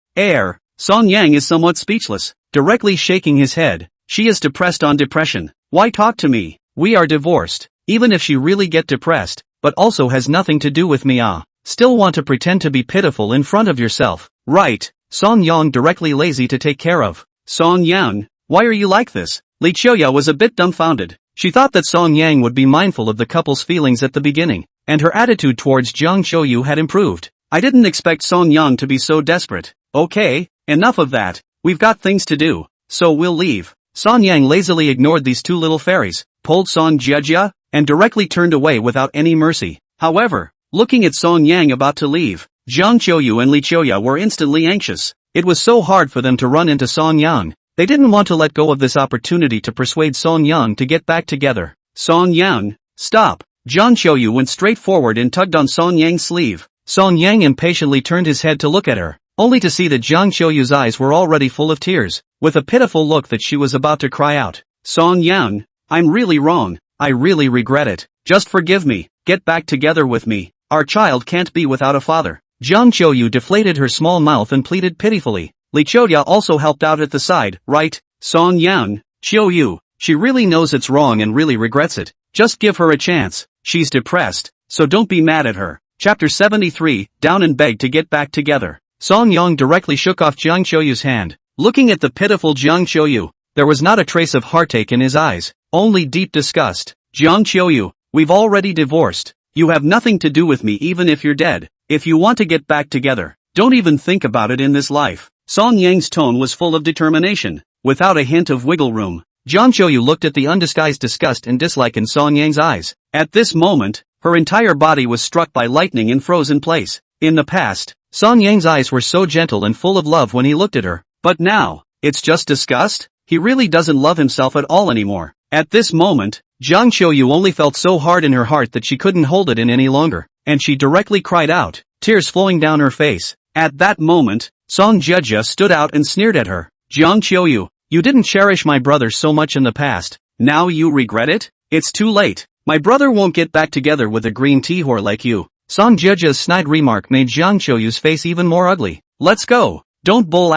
Song Yang is somewhat speechless. directly shaking his head. She is depressed on depression. Why talk to me? We are divorced. Even if she really get depressed, but also has nothing to do with me still want to pretend to be pitiful in front of yourself. Right. Song Yang directly lazy to take care of. Song Yang, why are you like this? Li Qiuyu was a bit dumbfounded. She thought that Song Yang would be mindful of the couple's feelings at the beginning, and her attitude towards Jiang Qiuyu had improved. I didn't expect Song Yang to be so desperate. Okay, enough of that. We've got things to do, so we'll leave. Song Yang lazily ignored these two little fairies, pulled Song Jia, and directly turned away without any mercy. However, looking at Song Yang about to leave, Jiang Qiuyu and Li Qiuyu were instantly anxious. It was so hard for them to run into Song Yang. They didn't want to let go of this opportunity to persuade Song Yang to get back together. Song Yang, stop. Jiang Qiuyu went straight forward and tugged on Song Yang's sleeve. Song Yang impatiently turned his head to look at her, only to see that Jiang Qiuyu's eyes were already full of tears, with a pitiful look that she was about to cry out. Song Yang, I'm really wrong. I really regret it. Just forgive me. Get back together with me. Our child can't be without a father. Jiang Qiuyu deflated her small mouth and pleaded pitifully. Li Qiuyu also helped out at the side. Right, Song Yang, Qiuyu, she really knows it's wrong and really regrets it. Just give her a chance. She's depressed, so don't be mad at her. Chapter 73, Down and Beg to Get Back Together. Song Yang directly shook off Jiang Qiuyu's hand. Looking at the pitiful Jiang Qiuyu, there was not a trace of heartache in his eyes, only deep disgust. Jiang Qiuyu, we've already divorced. You have nothing to do with me even if you're dead. If you want to get back together, don't even think about it in this life. Song Yang's tone was full of determination, without a hint of wiggle room. Jiang Qiuyu looked at the undisguised disgust and dislike in Song Yang's eyes. At this moment, her entire body was struck by lightning and froze in place. In the past, Song Yang's eyes were so gentle and full of love when he looked at her, but now, it's just disgust? He really doesn't love himself at all anymore. At this moment, Jiang Qiuyu only felt so hard in her heart that she couldn't hold it in any longer, and she directly cried out, tears flowing down her face. At that moment, Song Jia stood out and sneered at her. Jiang Qiuyu, you didn't cherish my brother so much in the past. Now you regret it? It's too late. My brother won't get back together with a green tea whore like you. Song Jia's snide remark made Jiang Qiuyu's face even more ugly. Let's go. Don't bull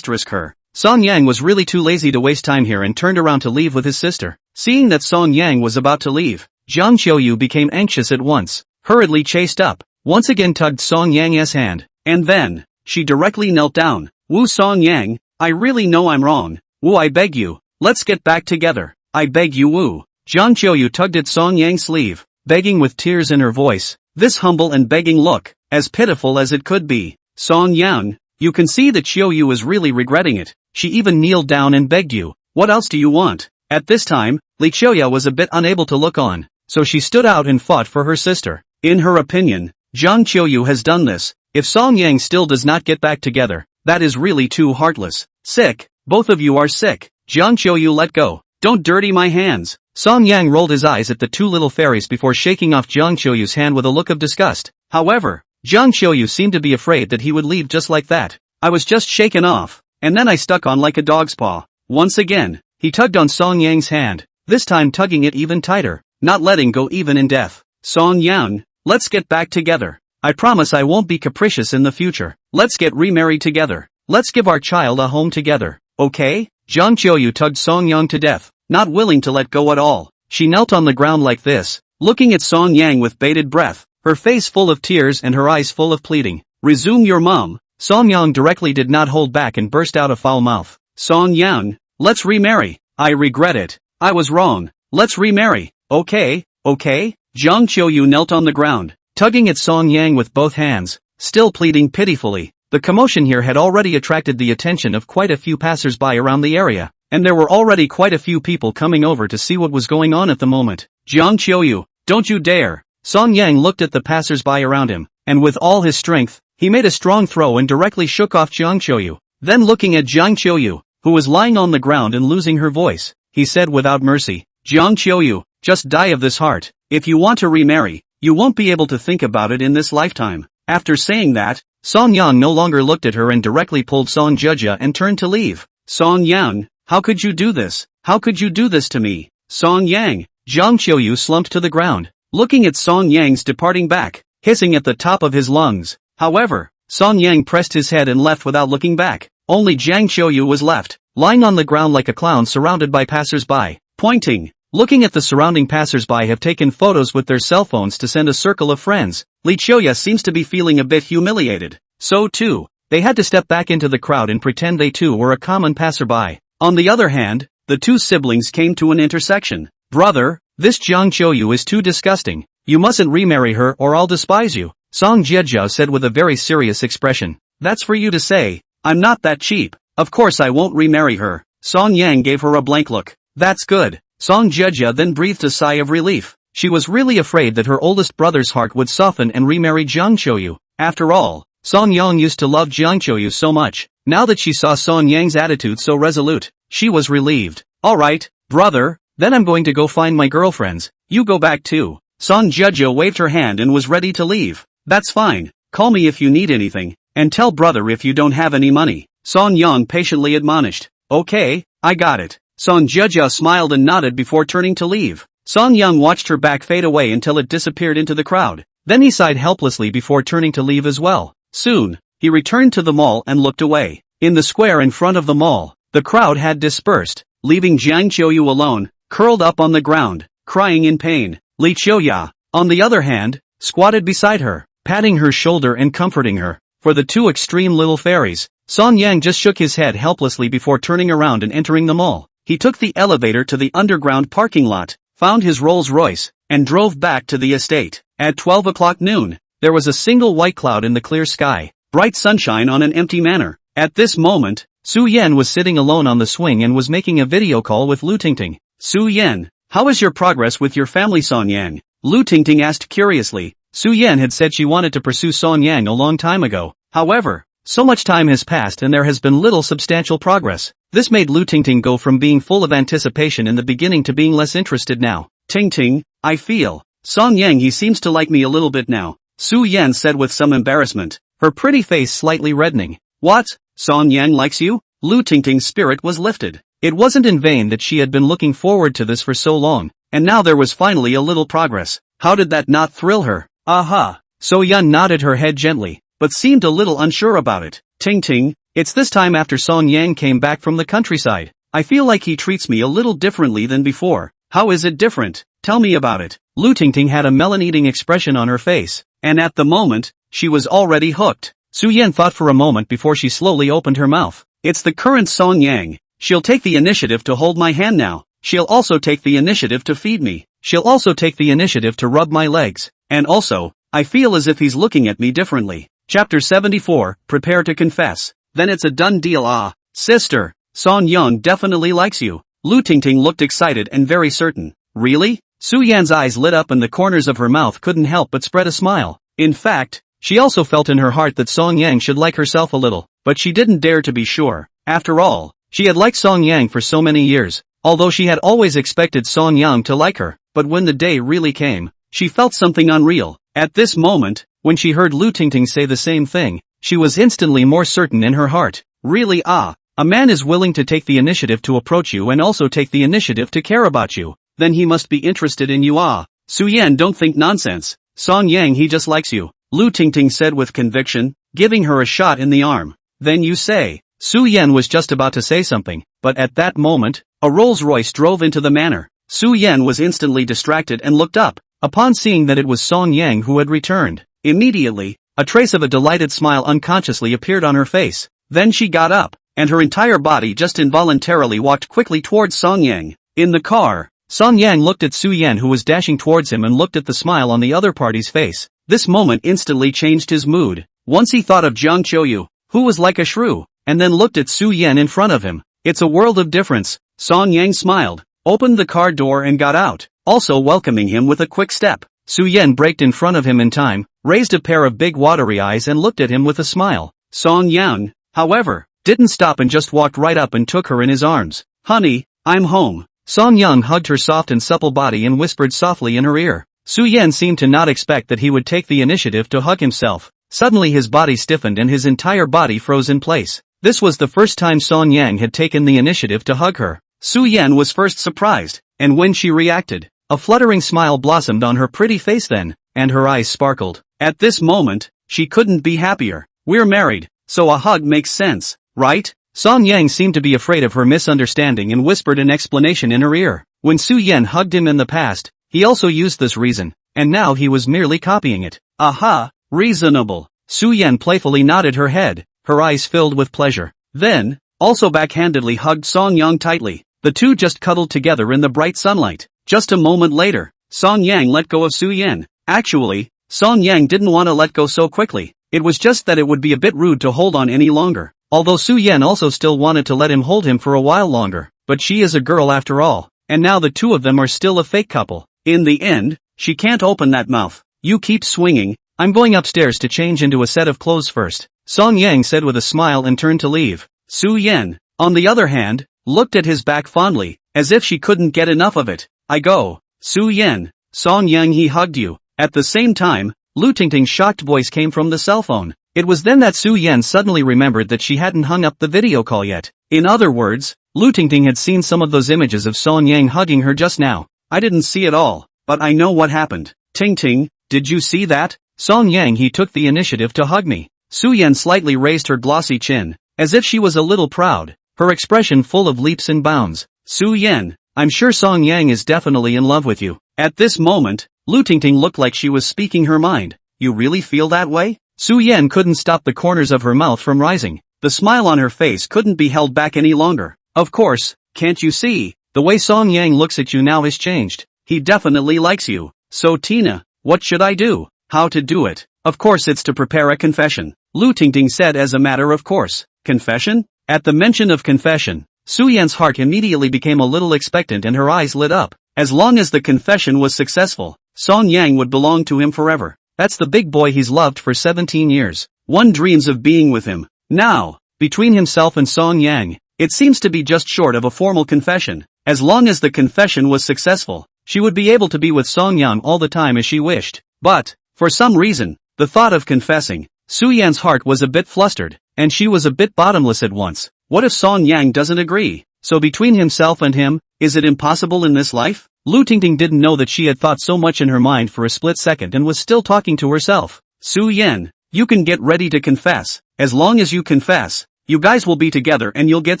her. Song Yang was really too lazy to waste time here and turned around to leave with his sister. Seeing that Song Yang was about to leave, Jiang Qiuyu became anxious at once, hurriedly chased up, once again tugged Song Yang's hand, and then, she directly knelt down. Wu Song Yang, I really know I'm wrong. Wu, I beg you, let's get back together. I beg you, Wu. Jiang Qiuyu tugged at Song Yang's sleeve, begging with tears in her voice. This humble and begging look, as pitiful as it could be. Song Yang, you can see that Qiuyu is really regretting it. She even kneeled down and begged you. What else do you want? At this time, Li Qiuyu was a bit unable to look on, so she stood out and fought for her sister. In her opinion, Jiang Qiuyu has done this. If Song Yang still does not get back together, that is really too heartless. Sick. Both of you are sick. Jiang Qiuyu, let go. Don't dirty my hands. Song Yang rolled his eyes at the two little fairies before shaking off Jiang Qiuyu's hand with a look of disgust. However, Jiang Qiuyu seemed to be afraid that he would leave just like that. I was just shaken off, and then I stuck on like a dog's paw. Once again, he tugged on Song Yang's hand, this time tugging it even tighter, not letting go even in death. Song Yang, let's get back together. I promise I won't be capricious in the future. Let's get remarried together. Let's give our child a home together, okay? Jiang Qiuyu tugged Song Yang to death, not willing to let go at all. She knelt on the ground like this, looking at Song Yang with bated breath, her face full of tears and her eyes full of pleading. Resume your mom. Song Yang directly did not hold back and burst out a foul mouth. Song Yang, let's remarry. I regret it. I was wrong. Let's remarry. Okay, okay? Jiang Qiuyu knelt on the ground, tugging at Song Yang with both hands, still pleading pitifully. The commotion here had already attracted the attention of quite a few passers-by around the area, and there were already quite a few people coming over to see what was going on at the moment. Jiang Qiuyu, don't you dare! Song Yang looked at the passers-by around him, and with all his strength, he made a strong throw and directly shook off Jiang Qiuyu. Then looking at Jiang Qiuyu, who was lying on the ground and losing her voice, he said without mercy, Jiang Qiuyu, just die of this heart. If you want to remarry, you won't be able to think about it in this lifetime. After saying that, Song Yang no longer looked at her and directly pulled Song Jia and turned to leave. Song Yang, how could you do this? How could you do this to me? Song Yang, Jiang Qiuyu slumped to the ground, looking at Song Yang's departing back, hissing at the top of his lungs. However, Song Yang pressed his head and left without looking back. Only Jiang Qiuyu was left, lying on the ground like a clown surrounded by passers-by, pointing. Looking at the surrounding passers-by have taken photos with their cell phones to send a circle of friends. Li Qiuyu seems to be feeling a bit humiliated. So too, they had to step back into the crowd and pretend they too were a common passerby. On the other hand, the two siblings came to an intersection. Brother, this Jiang Qiuyu is too disgusting. You mustn't remarry her or I'll despise you, Song Jiejiao said with a very serious expression. That's for you to say. I'm not that cheap. Of course I won't remarry her. Song Yang gave her a blank look. That's good. Song Jiejiao then breathed a sigh of relief. She was really afraid that her oldest brother's heart would soften and remarry Jiang Qiuyu. After all, Song Yang used to love Jiang Qiuyu so much. Now that she saw Song Yang's attitude so resolute, she was relieved. Alright, brother, then I'm going to go find my girlfriends. You go back too. Song Jiejiao waved her hand and was ready to leave. That's fine. Call me if you need anything, and tell brother if you don't have any money, Song Yang patiently admonished. Okay, I got it. Song Jiejiao smiled and nodded before turning to leave. Song Yang watched her back fade away until it disappeared into the crowd. Then he sighed helplessly before turning to leave as well. Soon, he returned to the mall and looked away. In the square in front of the mall, the crowd had dispersed, leaving Jiang Qiuyu alone, curled up on the ground, crying in pain. Li Qiuyu, on the other hand, squatted beside her, patting her shoulder and comforting her. For the two extreme little fairies, Song Yang just shook his head helplessly before turning around and entering the mall. He took the elevator to the underground parking lot, found his Rolls-Royce, and drove back to the estate. At 12 o'clock noon, there was a single white cloud in the clear sky, bright sunshine on an empty manor. At this moment, Su Yan was sitting alone on the swing and was making a video call with Lu Tingting. Su Yan, how is your progress with your family, Song Yang? Lu Tingting asked curiously. Su Yan had said she wanted to pursue Song Yang a long time ago. However, so much time has passed and there has been little substantial progress. This made Lu Tingting go from being full of anticipation in the beginning to being less interested now. Tingting, I feel. Song Yang he seems to like me a little bit now, Su Yan said with some embarrassment, her pretty face slightly reddening. What? Song Yang likes you? Lu Tingting's spirit was lifted. It wasn't in vain that she had been looking forward to this for so long, and now there was finally a little progress. How did that not thrill her? Aha! So Yan nodded her head gently, but seemed a little unsure about it. Tingting, it's this time after Song Yang came back from the countryside. I feel like he treats me a little differently than before. How is it different? Tell me about it. Lu Tingting had a melon-eating expression on her face, and at the moment, she was already hooked. Su Yan thought for a moment before she slowly opened her mouth. It's the current Song Yang. She'll take the initiative to hold my hand now. She'll also take the initiative to feed me. She'll also take the initiative to rub my legs. And also, I feel as if he's looking at me differently. Chapter 74, Prepare to Confess. Then it's a done deal. Ah, sister, Song Yang definitely likes you. Lu Tingting looked excited and very certain. Really? Su Yan's eyes lit up and the corners of her mouth couldn't help but spread a smile. In fact, she also felt in her heart that Song Yang should like herself a little, but she didn't dare to be sure. After all, she had liked Song Yang for so many years, although she had always expected Song Yang to like her, but when the day really came, she felt something unreal. At this moment, when she heard Lu Tingting say the same thing, she was instantly more certain in her heart. Really? Ah, a man is willing to take the initiative to approach you and also take the initiative to care about you, then he must be interested in you. Ah, Su Yan, don't think nonsense. Song Yang he just likes you, Lu Tingting said with conviction, giving her a shot in the arm. Then you say. Su Yan was just about to say something, but at that moment, a Rolls-Royce drove into the manor. Su Yan was instantly distracted and looked up, upon seeing that it was Song Yang who had returned. Immediately, a trace of a delighted smile unconsciously appeared on her face. Then she got up, and her entire body just involuntarily walked quickly towards Song Yang. In the car, Song Yang looked at Su Yan who was dashing towards him and looked at the smile on the other party's face. This moment instantly changed his mood. Once he thought of Jiang Qiuyu, who was like a shrew, and then looked at Su Yan in front of him. It's a world of difference. Song Yang smiled, opened the car door and got out, also welcoming him with a quick step. Su Yan braked in front of him in time, raised a pair of big watery eyes and looked at him with a smile. Song Yang, however, didn't stop and just walked right up and took her in his arms. Honey, I'm home. Song Yang hugged her soft and supple body and whispered softly in her ear. Su Yan seemed to not expect that he would take the initiative to hug himself. Suddenly his body stiffened and his entire body froze in place. This was the first time Song Yang had taken the initiative to hug her. Su Yan was first surprised, and when she reacted, a fluttering smile blossomed on her pretty face then, and her eyes sparkled. At this moment, she couldn't be happier. We're married, so a hug makes sense, right? Song Yang seemed to be afraid of her misunderstanding and whispered an explanation in her ear. When Su Yan hugged him in the past, he also used this reason, and now he was merely copying it. Aha, reasonable. Su Yan playfully nodded her head, her eyes filled with pleasure. Then, also backhandedly hugged Song Yang tightly. The two just cuddled together in the bright sunlight. Just a moment later, Song Yang let go of Su Yan. Actually, Song Yang didn't want to let go so quickly. It was just that it would be a bit rude to hold on any longer. Although Su Yan also still wanted to let him hold him for a while longer. But she is a girl after all. And now the two of them are still a fake couple. In the end, she can't open that mouth. You keep swinging. I'm going upstairs to change into a set of clothes first. Song Yang said with a smile and turned to leave. Su Yan, on the other hand, looked at his back fondly, as if she couldn't get enough of it. I go. Su Yan, Song Yang, he hugged you. At the same time, Lu Tingting's shocked voice came from the cell phone. It was then that Su Yan suddenly remembered that she hadn't hung up the video call yet. In other words, Lu Tingting had seen some of those images of Song Yang hugging her just now. I didn't see it all, but I know what happened. Ting, did you see that? Song Yang, he took the initiative to hug me. Su Yan slightly raised her glossy chin, as if she was a little proud, her expression full of leaps and bounds. Su Yan, I'm sure Song Yang is definitely in love with you. At this moment, Lu Tingting looked like she was speaking her mind. You really feel that way? Su Yan couldn't stop the corners of her mouth from rising. The smile on her face couldn't be held back any longer. Of course, can't you see? The way Song Yang looks at you now has changed. He definitely likes you. So Tina, what should I do? How to do it? Of course it's to prepare a confession. Lu Tingting said as a matter of course. Confession? At the mention of confession, Su Yan's heart immediately became a little expectant and her eyes lit up. As long as the confession was successful, Song Yang would belong to him forever. That's the big boy he's loved for 17 years. One dreams of being with him. Now, between himself and Song Yang, it seems to be just short of a formal confession. As long as the confession was successful, she would be able to be with Song Yang all the time as she wished. But, for some reason, the thought of confessing, Su Yan's heart was a bit flustered, and she was a bit bottomless at once. What if Song Yang doesn't agree? So between himself and him, is it impossible in this life? Lu Tingting didn't know that she had thought so much in her mind for a split second and was still talking to herself. Su Yan, you can get ready to confess. As long as you confess, you guys will be together and you'll get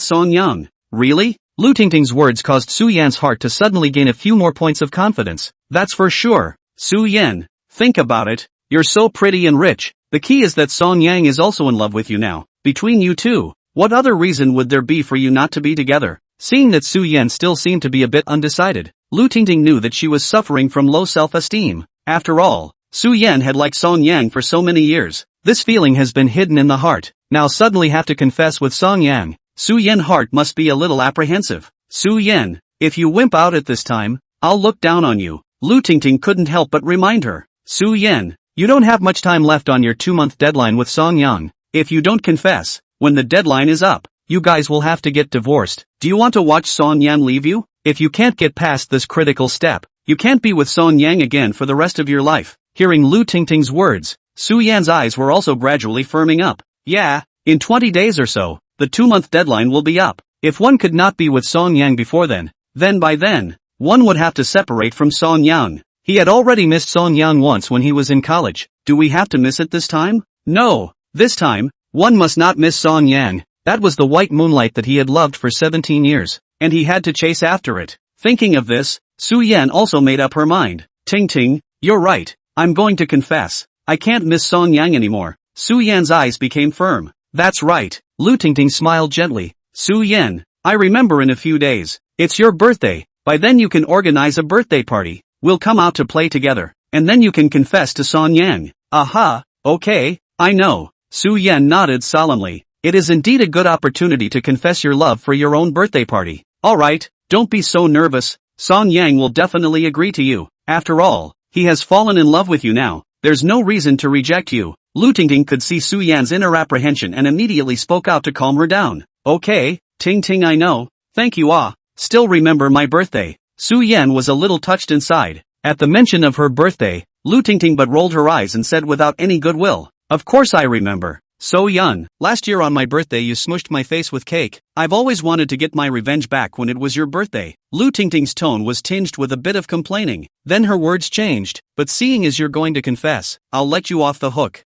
Song Yang. Really? Lu Tingting's words caused Su Yan's heart to suddenly gain a few more points of confidence. That's for sure. Su Yan, think about it. You're so pretty and rich. The key is that Song Yang is also in love with you now. Between you two, what other reason would there be for you not to be together? Seeing that Su Yan still seemed to be a bit undecided, Lu Tingting knew that she was suffering from low self-esteem. After all, Su Yan had liked Song Yang for so many years. This feeling has been hidden in the heart. Now suddenly have to confess with Song Yang. Su Yan's heart must be a little apprehensive. Su Yan, if you wimp out at this time, I'll look down on you. Lu Tingting couldn't help but remind her. Su Yan, you don't have much time left on your 2-month deadline with Song Yang. If you don't confess, when the deadline is up, you guys will have to get divorced. Do you want to watch Song Yang leave you? If you can't get past this critical step, you can't be with Song Yang again for the rest of your life. Hearing Lu Tingting's words, Su Yan's eyes were also gradually firming up. Yeah, in 20 days or so, the 2-month deadline will be up. If one could not be with Song Yang before then by then, one would have to separate from Song Yang. He had already missed Song Yang once when he was in college. Do we have to miss it this time? No, this time, one must not miss Song Yang. That was the white moonlight that he had loved for 17 years, and he had to chase after it. Thinking of this, Su Yan also made up her mind. Ting, you're right. I'm going to confess. I can't miss Song Yang anymore. Su Yan's eyes became firm. That's right. Lu Tingting smiled gently. Su Yan, I remember in a few days. It's your birthday. By then you can organize a birthday party. We'll come out to play together, and then you can confess to Song Yang. Aha, okay, I know. Su Yan nodded solemnly. It is indeed a good opportunity to confess your love for your own birthday party. Alright, don't be so nervous. Song Yang will definitely agree to you. After all, he has fallen in love with you now. There's no reason to reject you. Lu Tingting could see Su Yan's inner apprehension and immediately spoke out to calm her down. Okay, Ting, I know. Thank you. Still remember my birthday. Su Yan was a little touched inside. At the mention of her birthday, Lu Tingting but rolled her eyes and said without any goodwill. Of course I remember. So Yan, last year on my birthday you smushed my face with cake. I've always wanted to get my revenge back when it was your birthday. Lu Tingting's tone was tinged with a bit of complaining. Then her words changed. But seeing as you're going to confess, I'll let you off the hook.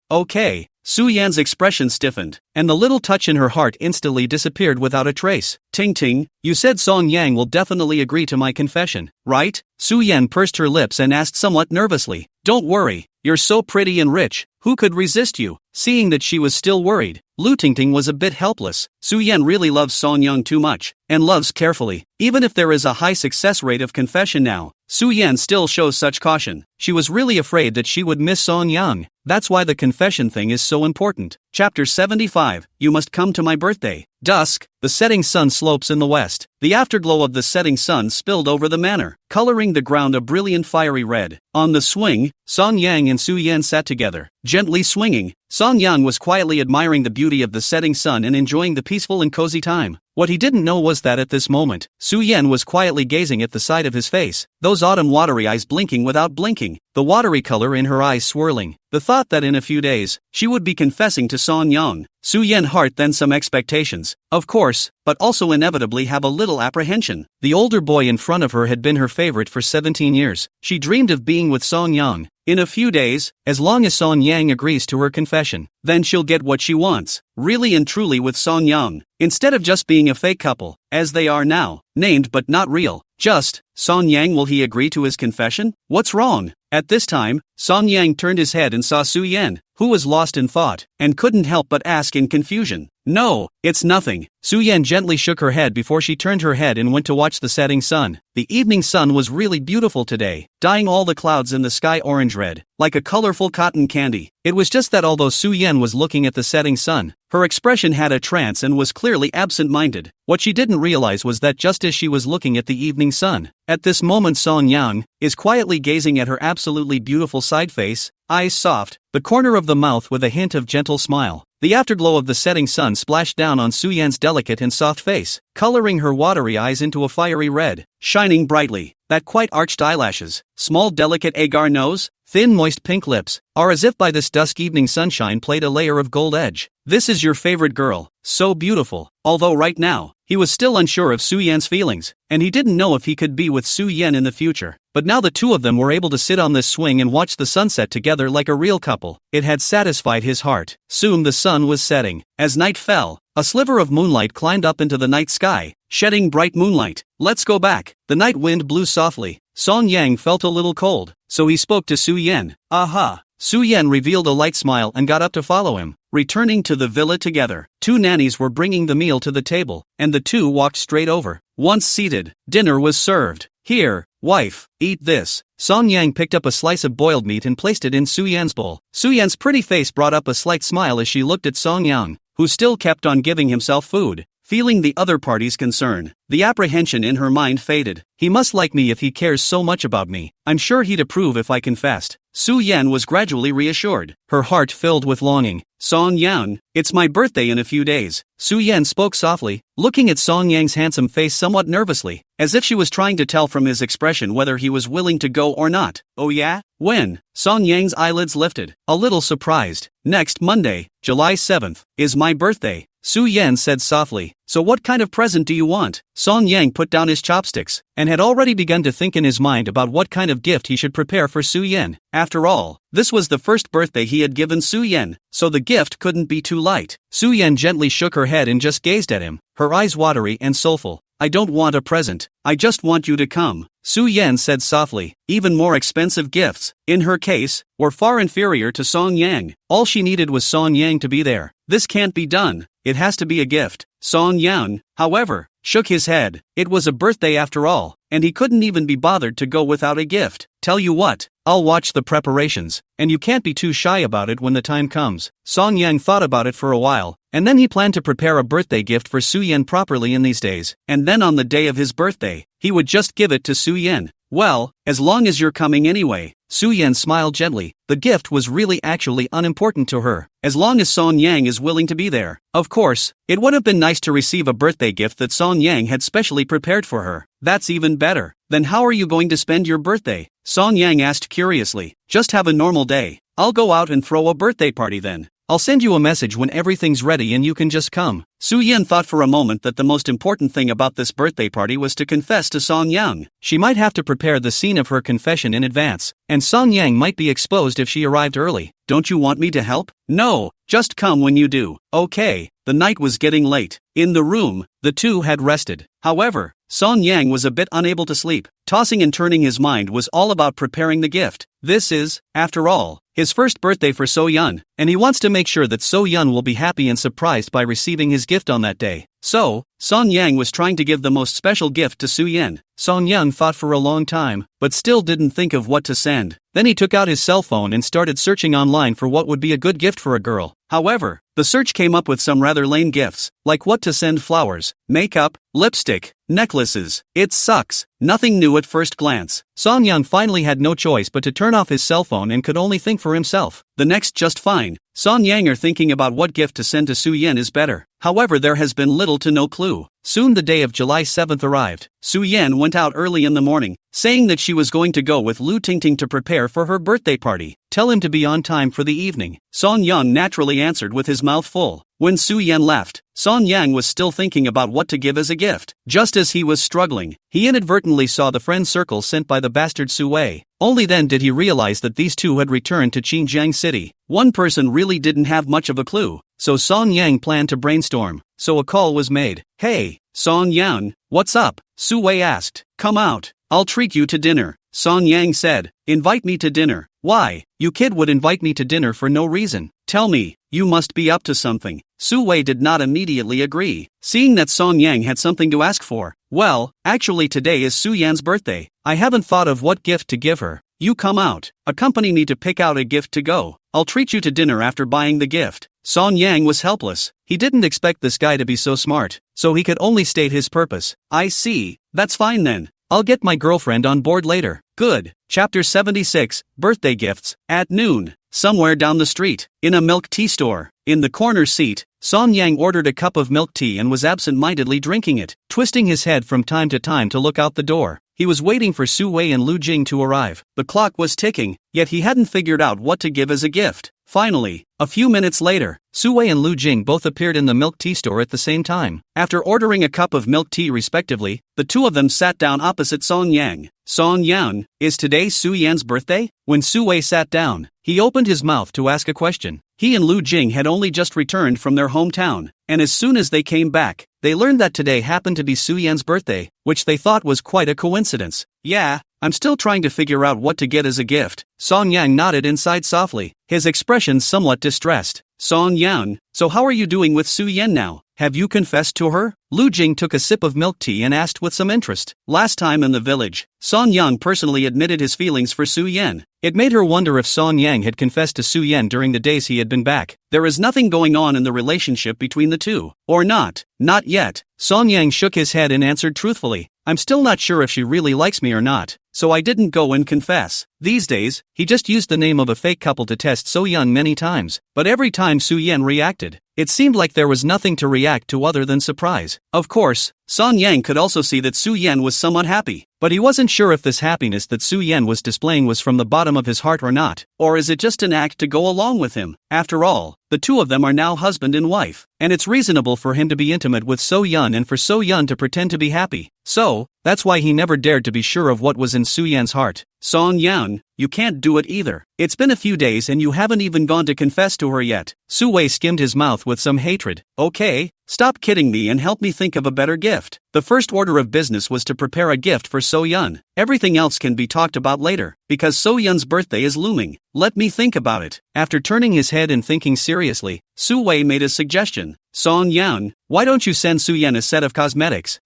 Okay. Su Yan's expression stiffened, and the little touch in her heart instantly disappeared without a trace. Ting Ting, you said Song Yang will definitely agree to my confession, right? Su Yan pursed her lips and asked somewhat nervously. Don't worry, you're so pretty and rich, who could resist you? Seeing that she was still worried, Lu Tingting was a bit helpless. Su Yan really loves Song Yang too much, and loves carefully. Even if there is a high success rate of confession now, Su Yan still shows such caution. She was really afraid that she would miss Song Yang. That's why the confession thing is so important. Chapter 75, You Must Come to My Birthday. Dusk, the setting sun slopes in the west. The afterglow of the setting sun spilled over the manor, coloring the ground a brilliant fiery red. On the swing, Song Yang and Su Yan sat together, gently swinging. Song Yang was quietly admiring the beauty of the setting sun and enjoying the peaceful and cozy time. What he didn't know was that at this moment, Su Yan was quietly gazing at the side of his face, those autumn watery eyes blinking without blinking, the watery color in her eyes swirling. The thought that in a few days, she would be confessing to Song Yang. Su Yan's heart then some expectations, of course, but also inevitably have a little apprehension. The older boy in front of her had been her favorite for 17 years. She dreamed of being with Song Yang. In a few days, as long as Song Yang agrees to her confession, then she'll get what she wants, really and truly with Song Yang, instead of just being a fake couple, as they are now, named but not real. Just, Song Yang, will he agree to his confession? What's wrong? At this time, Song Yang turned his head and saw Su Yan, who was lost in thought, and couldn't help but ask in confusion. No, it's nothing. Su Yan gently shook her head before she turned her head and went to watch the setting sun. The evening sun was really beautiful today, dyeing all the clouds in the sky orange-red, like a colorful cotton candy. It was just that although Su Yan was looking at the setting sun, her expression had a trance and was clearly absent-minded. What she didn't realize was that just as she was looking at the evening sun, at this moment Song Yang is quietly gazing at her absolutely beautiful side face, eyes soft, the corner of the mouth with a hint of gentle smile. The afterglow of the setting sun splashed down on Su Yan's delicate and soft face, coloring her watery eyes into a fiery red, shining brightly. That quite arched eyelashes, small delicate agar nose, thin moist pink lips, are as if by this dusk evening sunshine played a layer of gold edge. This is your favorite girl, so beautiful. Although right now, he was still unsure of Su Yan's feelings, and he didn't know if he could be with Su Yan in the future. But now the two of them were able to sit on this swing and watch the sunset together like a real couple. It had satisfied his heart. Soon the sun was setting. As night fell, a sliver of moonlight climbed up into the night sky, shedding bright moonlight. Let's go back. The night wind blew softly. Song Yang felt a little cold, so he spoke to Su Yan. Aha! Su Yan revealed a light smile and got up to follow him. Returning to the villa together, two nannies were bringing the meal to the table, and the two walked straight over. Once seated, dinner was served. Here, wife, eat this. Song Yang picked up a slice of boiled meat and placed it in Su Yan's bowl. Su Yan's pretty face brought up a slight smile as she looked at Song Yang, who still kept on giving himself food. Feeling the other party's concern, the apprehension in her mind faded. He must like me if he cares so much about me. I'm sure he'd approve if I confessed. Su Yan was gradually reassured. Her heart filled with longing. Song Yang, it's my birthday in a few days. Su Yan spoke softly, looking at Song Yang's handsome face somewhat nervously, as if she was trying to tell from his expression whether he was willing to go or not. Oh yeah? When? Song Yang's eyelids lifted, a little surprised. Next Monday, July 7th, is my birthday. Su Yan said softly. So what kind of present do you want? Song Yang put down his chopsticks, and had already begun to think in his mind about what kind of gift he should prepare for Su Yan. After all, this was the first birthday he had given Su Yan, so the gift couldn't be too light. Su Yan gently shook her head and just gazed at him, her eyes watery and soulful. I don't want a present, I just want you to come. Su Yan said softly. Even more expensive gifts, in her case, were far inferior to Song Yang. All she needed was Song Yang to be there. This can't be done, it has to be a gift. Song Yang, however, shook his head. It was a birthday after all, and he couldn't even be bothered to go without a gift. Tell you what, I'll watch the preparations, and you can't be too shy about it when the time comes. Song Yang thought about it for a while, and then he planned to prepare a birthday gift for Su Yan properly in these days, and then on the day of his birthday, he would just give it to Su Yan. Well, as long as you're coming anyway. Su Yan smiled gently. The gift was really actually unimportant to her, as long as Song Yang is willing to be there. Of course, it would have been nice to receive a birthday gift that Song Yang had specially prepared for her. That's even better. Then how are you going to spend your birthday? Song Yang asked curiously. Just have a normal day. I'll go out and throw a birthday party then. I'll send you a message when everything's ready and you can just come. Su Yan thought for a moment that the most important thing about this birthday party was to confess to Song Yang. She might have to prepare the scene of her confession in advance, and Song Yang might be exposed if she arrived early. Don't you want me to help? No, Just come when you do, okay? The night was getting late. In the room, the two had rested. However, Song Yang was a bit unable to sleep. Tossing and turning his mind was all about preparing the gift. This is, after all, his first birthday for So Yun, and he wants to make sure that So Yun will be happy and surprised by receiving his gift on that day. So, Song Yang was trying to give the most special gift to Su Yen. Song Yun thought for a long time, but still didn't think of what to send. Then he took out his cell phone and started searching online for what would be a good gift for a girl. However, the search came up with some rather lame gifts, like what to send: flowers, makeup, lipstick, necklaces. It sucks. Nothing new at first glance. Song Yun finally had no choice but to turn off his cell phone and could only think for himself. The next just fine. Song Yang are thinking about what gift to send to Su Yen is better. However, there has been little to no clue. Soon the day of July 7th arrived. Su Yen went out early in the morning, saying that she was going to go with Lu Tingting to prepare for her birthday party. Tell him to be on time for the evening. Song Yang naturally answered with his mouth full. When Su Yen left, Song Yang was still thinking about what to give as a gift. Just as he was struggling, he inadvertently saw the friend circle sent by the bastard Su Wei. Only then did he realize that these two had returned to Xinjiang City. One person really didn't have much of a clue, so Song Yang planned to brainstorm. So a call was made. Hey, Song Yang, what's up? Su Wei asked. Come out, I'll treat you to dinner. Song Yang said. Invite me to dinner? Why, you kid would invite me to dinner for no reason. Tell me, you must be up to something. Su Wei did not immediately agree, seeing that Song Yang had something to ask for. Well, actually today is Su Yan's birthday. I haven't thought of what gift to give her. You come out, accompany me to pick out a gift to go. I'll treat you to dinner after buying the gift. Song Yang was helpless. He didn't expect this guy to be so smart, so he could only state his purpose. I see, that's fine then. I'll get my girlfriend on board later. Good. Chapter 76, Birthday Gifts. At noon, somewhere down the street, in a milk tea store, in the corner seat, Song Yang ordered a cup of milk tea and was absent-mindedly drinking it, twisting his head from time to time to look out the door. He was waiting for Su Wei and Lu Jing to arrive. The clock was ticking, yet he hadn't figured out what to give as a gift. Finally, a few minutes later, Su Wei and Lu Jing both appeared in the milk tea store at the same time. After ordering a cup of milk tea respectively, the two of them sat down opposite Song Yang. Song Yang, is today Su Yan's birthday? When Su Wei sat down, he opened his mouth to ask a question. He and Lu Jing had only just returned from their hometown, and as soon as they came back, they learned that today happened to be Su Yan's birthday, which they thought was quite a coincidence. Yeah, I'm still trying to figure out what to get as a gift. Song Yang nodded inside softly, his expression somewhat distressed. Song Yang, so how are you doing with Su Yan now? Have you confessed to her? Lu Jing took a sip of milk tea and asked with some interest. Last time in the village, Song Yang personally admitted his feelings for Su Yan. It made her wonder if Song Yang had confessed to Su Yan during the days he had been back. There is nothing going on in the relationship between the two. Or not. Not yet. Song Yang shook his head and answered truthfully. I'm still not sure if she really likes me or not, so I didn't go and confess. These days, he just used the name of a fake couple to test So Yun many times, but every time Su Yan reacted, it seemed like there was nothing to react to other than surprise. Of course, Song Yang could also see that Su Yan was somewhat happy, but he wasn't sure if this happiness that Su Yan was displaying was from the bottom of his heart or not, or is it just an act to go along with him. After all, the two of them are now husband and wife, and it's reasonable for him to be intimate with So Yun and for So Yun to pretend to be happy. So, that's why he never dared to be sure of what was in Su Yan's heart. Song Yan, you can't do it either. It's been a few days and you haven't even gone to confess to her yet. Su Wei skimmed his mouth with some hatred. Okay, stop kidding me and help me think of a better gift. The first order of business was to prepare a gift for So Yun. Everything else can be talked about later, because So Yun's birthday is looming. Let me think about it. After turning his head and thinking seriously, Su Wei made a suggestion. Song Yan, why don't you send Su Yan a set of cosmetics?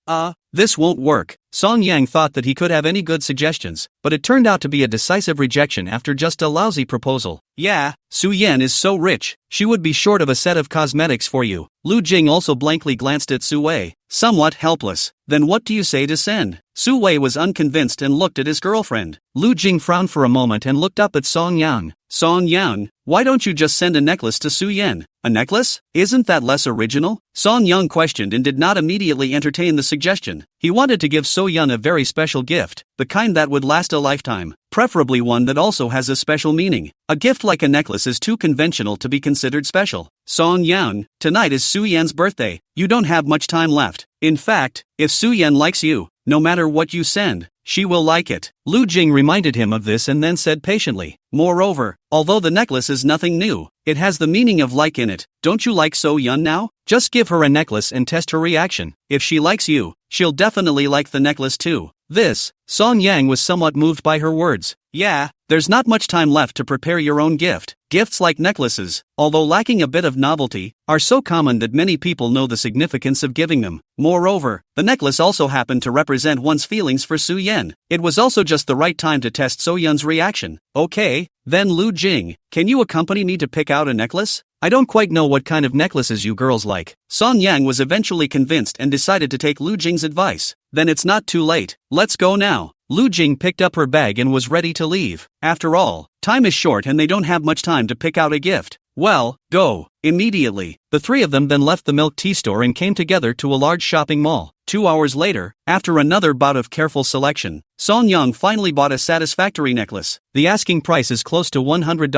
This won't work. Song Yang thought that he could have any good suggestions, but it turned out to be a decisive rejection after just a lousy proposal. Yeah, Su Yan is so rich, she would be short of a set of cosmetics for you. Lu Jing also blankly glanced at Su Wei, somewhat helpless. Then what do you say to send? Su Wei was unconvinced and looked at his girlfriend. Lu Jing frowned for a moment and looked up at Song Yang. Song Yang, why don't you just send a necklace to Su Yan? A necklace? Isn't that less original? Song Yang questioned and did not immediately entertain the suggestion. He wanted to give So Yun a very special gift, the kind that would last a lifetime, preferably one that also has a special meaning. A gift like a necklace is too conventional to be considered special. Song Yang, tonight is Su Yan's birthday. You don't have much time left. In fact, if Su Yan likes you, no matter what you send, she will like it. Lu Jing reminded him of this and then said patiently, moreover, although the necklace is nothing new, it has the meaning of like in it. Don't you like So Yun now? Just give her a necklace and test her reaction. If she likes you, she'll definitely like the necklace too. This, Song Yang was somewhat moved by her words. Yeah, there's not much time left to prepare your own gift. Gifts like necklaces, although lacking a bit of novelty, are so common that many people know the significance of giving them. Moreover, the necklace also happened to represent one's feelings for Su Yan. It was also just the right time to test So Yun's reaction. Okay, then Lu Jing, can you accompany me to pick out a necklace? I don't quite know what kind of necklaces you girls like. Song Yang was eventually convinced and decided to take Lu Jing's advice. Then it's not too late. Let's go now. Lu Jing picked up her bag and was ready to leave. After all, time is short and they don't have much time to pick out a gift. Well, go. Immediately, the three of them then left the milk tea store and came together to a large shopping mall. 2 hours later, after another bout of careful selection, Song Yang finally bought a satisfactory necklace. The asking price is close to $100.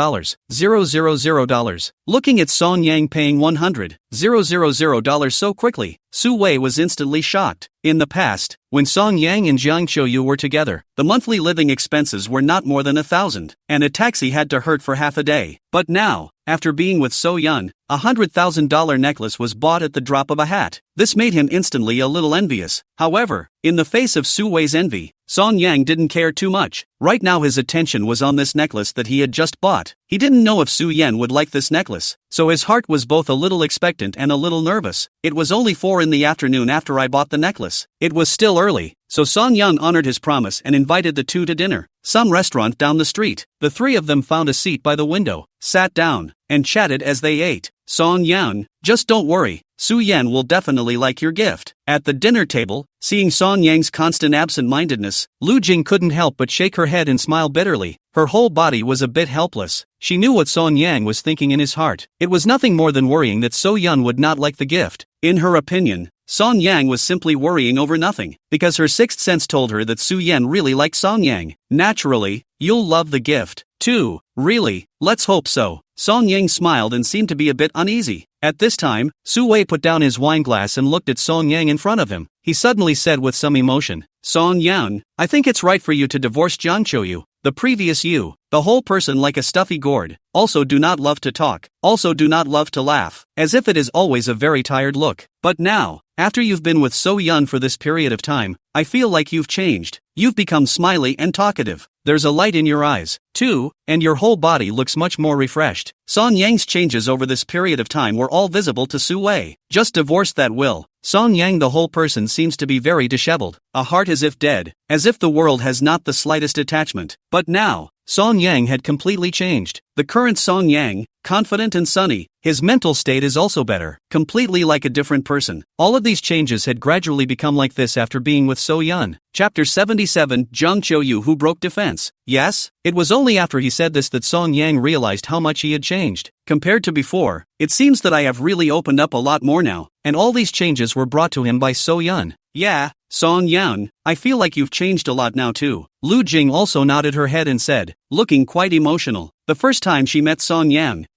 $000. Looking at Song Yang paying $100,000 so quickly, Su Wei was instantly shocked. In the past, when Song Yang and Jiang Qiuyu were together, the monthly living expenses were not more than $1,000, and a taxi had to hurt for half a day. But now, after being with So Yun, a $100,000 necklace was bought at the drop of a hat. This made him instantly a little envious. However, in the face of Su Wei's envy, Song Yang didn't care too much. Right now his attention was on this necklace that he had just bought. He didn't know if Su Yan would like this necklace, so his heart was both a little expectant and a little nervous. It was only 4 in the afternoon after I bought the necklace. It was still early, so Song Yang honored his promise and invited the two to dinner. Some restaurant down the street. The three of them found a seat by the window, sat down, and chatted as they ate. Song Yang, just don't worry, Su Yan will definitely like your gift. At the dinner table, seeing Song Yang's constant absent-mindedness, Lu Jing couldn't help but shake her head and smile bitterly. Her whole body was a bit helpless. She knew what Song Yang was thinking in his heart. It was nothing more than worrying that So Yun would not like the gift. In her opinion, Song Yang was simply worrying over nothing, because her sixth sense told her that Su Yan really liked Song Yang. Naturally, you'll love the gift, too. Really? Let's hope so. Song Yang smiled and seemed to be a bit uneasy. At this time, Su Wei put down his wineglass and looked at Song Yang in front of him. He suddenly said with some emotion, Song Yang, I think it's right for you to divorce Jiang Qiuyu. The previous you, the whole person like a stuffy gourd, also do not love to talk, also do not love to laugh, as if it is always a very tired look. But now, after you've been with So Yun for this period of time, I feel like you've changed. You've become smiley and talkative. There's a light in your eyes, too, and your whole body looks much more refreshed. Song Yang's changes over this period of time were all visible to Su Wei. Just divorced that will. Song Yang, the whole person seems to be very disheveled, a heart as if dead, as if the world has not the slightest attachment. But now, Song Yang had completely changed. The current Song Yang, confident and sunny, his mental state is also better, completely like a different person. All of these changes had gradually become like this after being with So Yun. Chapter 77, Jiang Qiuyu who broke defense. Yes, it was only after he said this that Song Yang realized how much he had changed. Compared to before, it seems that I have really opened up a lot more now, and all these changes were brought to him by So Yun. Yeah, Song Yang, I feel like you've changed a lot now too. Lu Jing also nodded her head and said, looking quite emotional. The first time she met Song Yang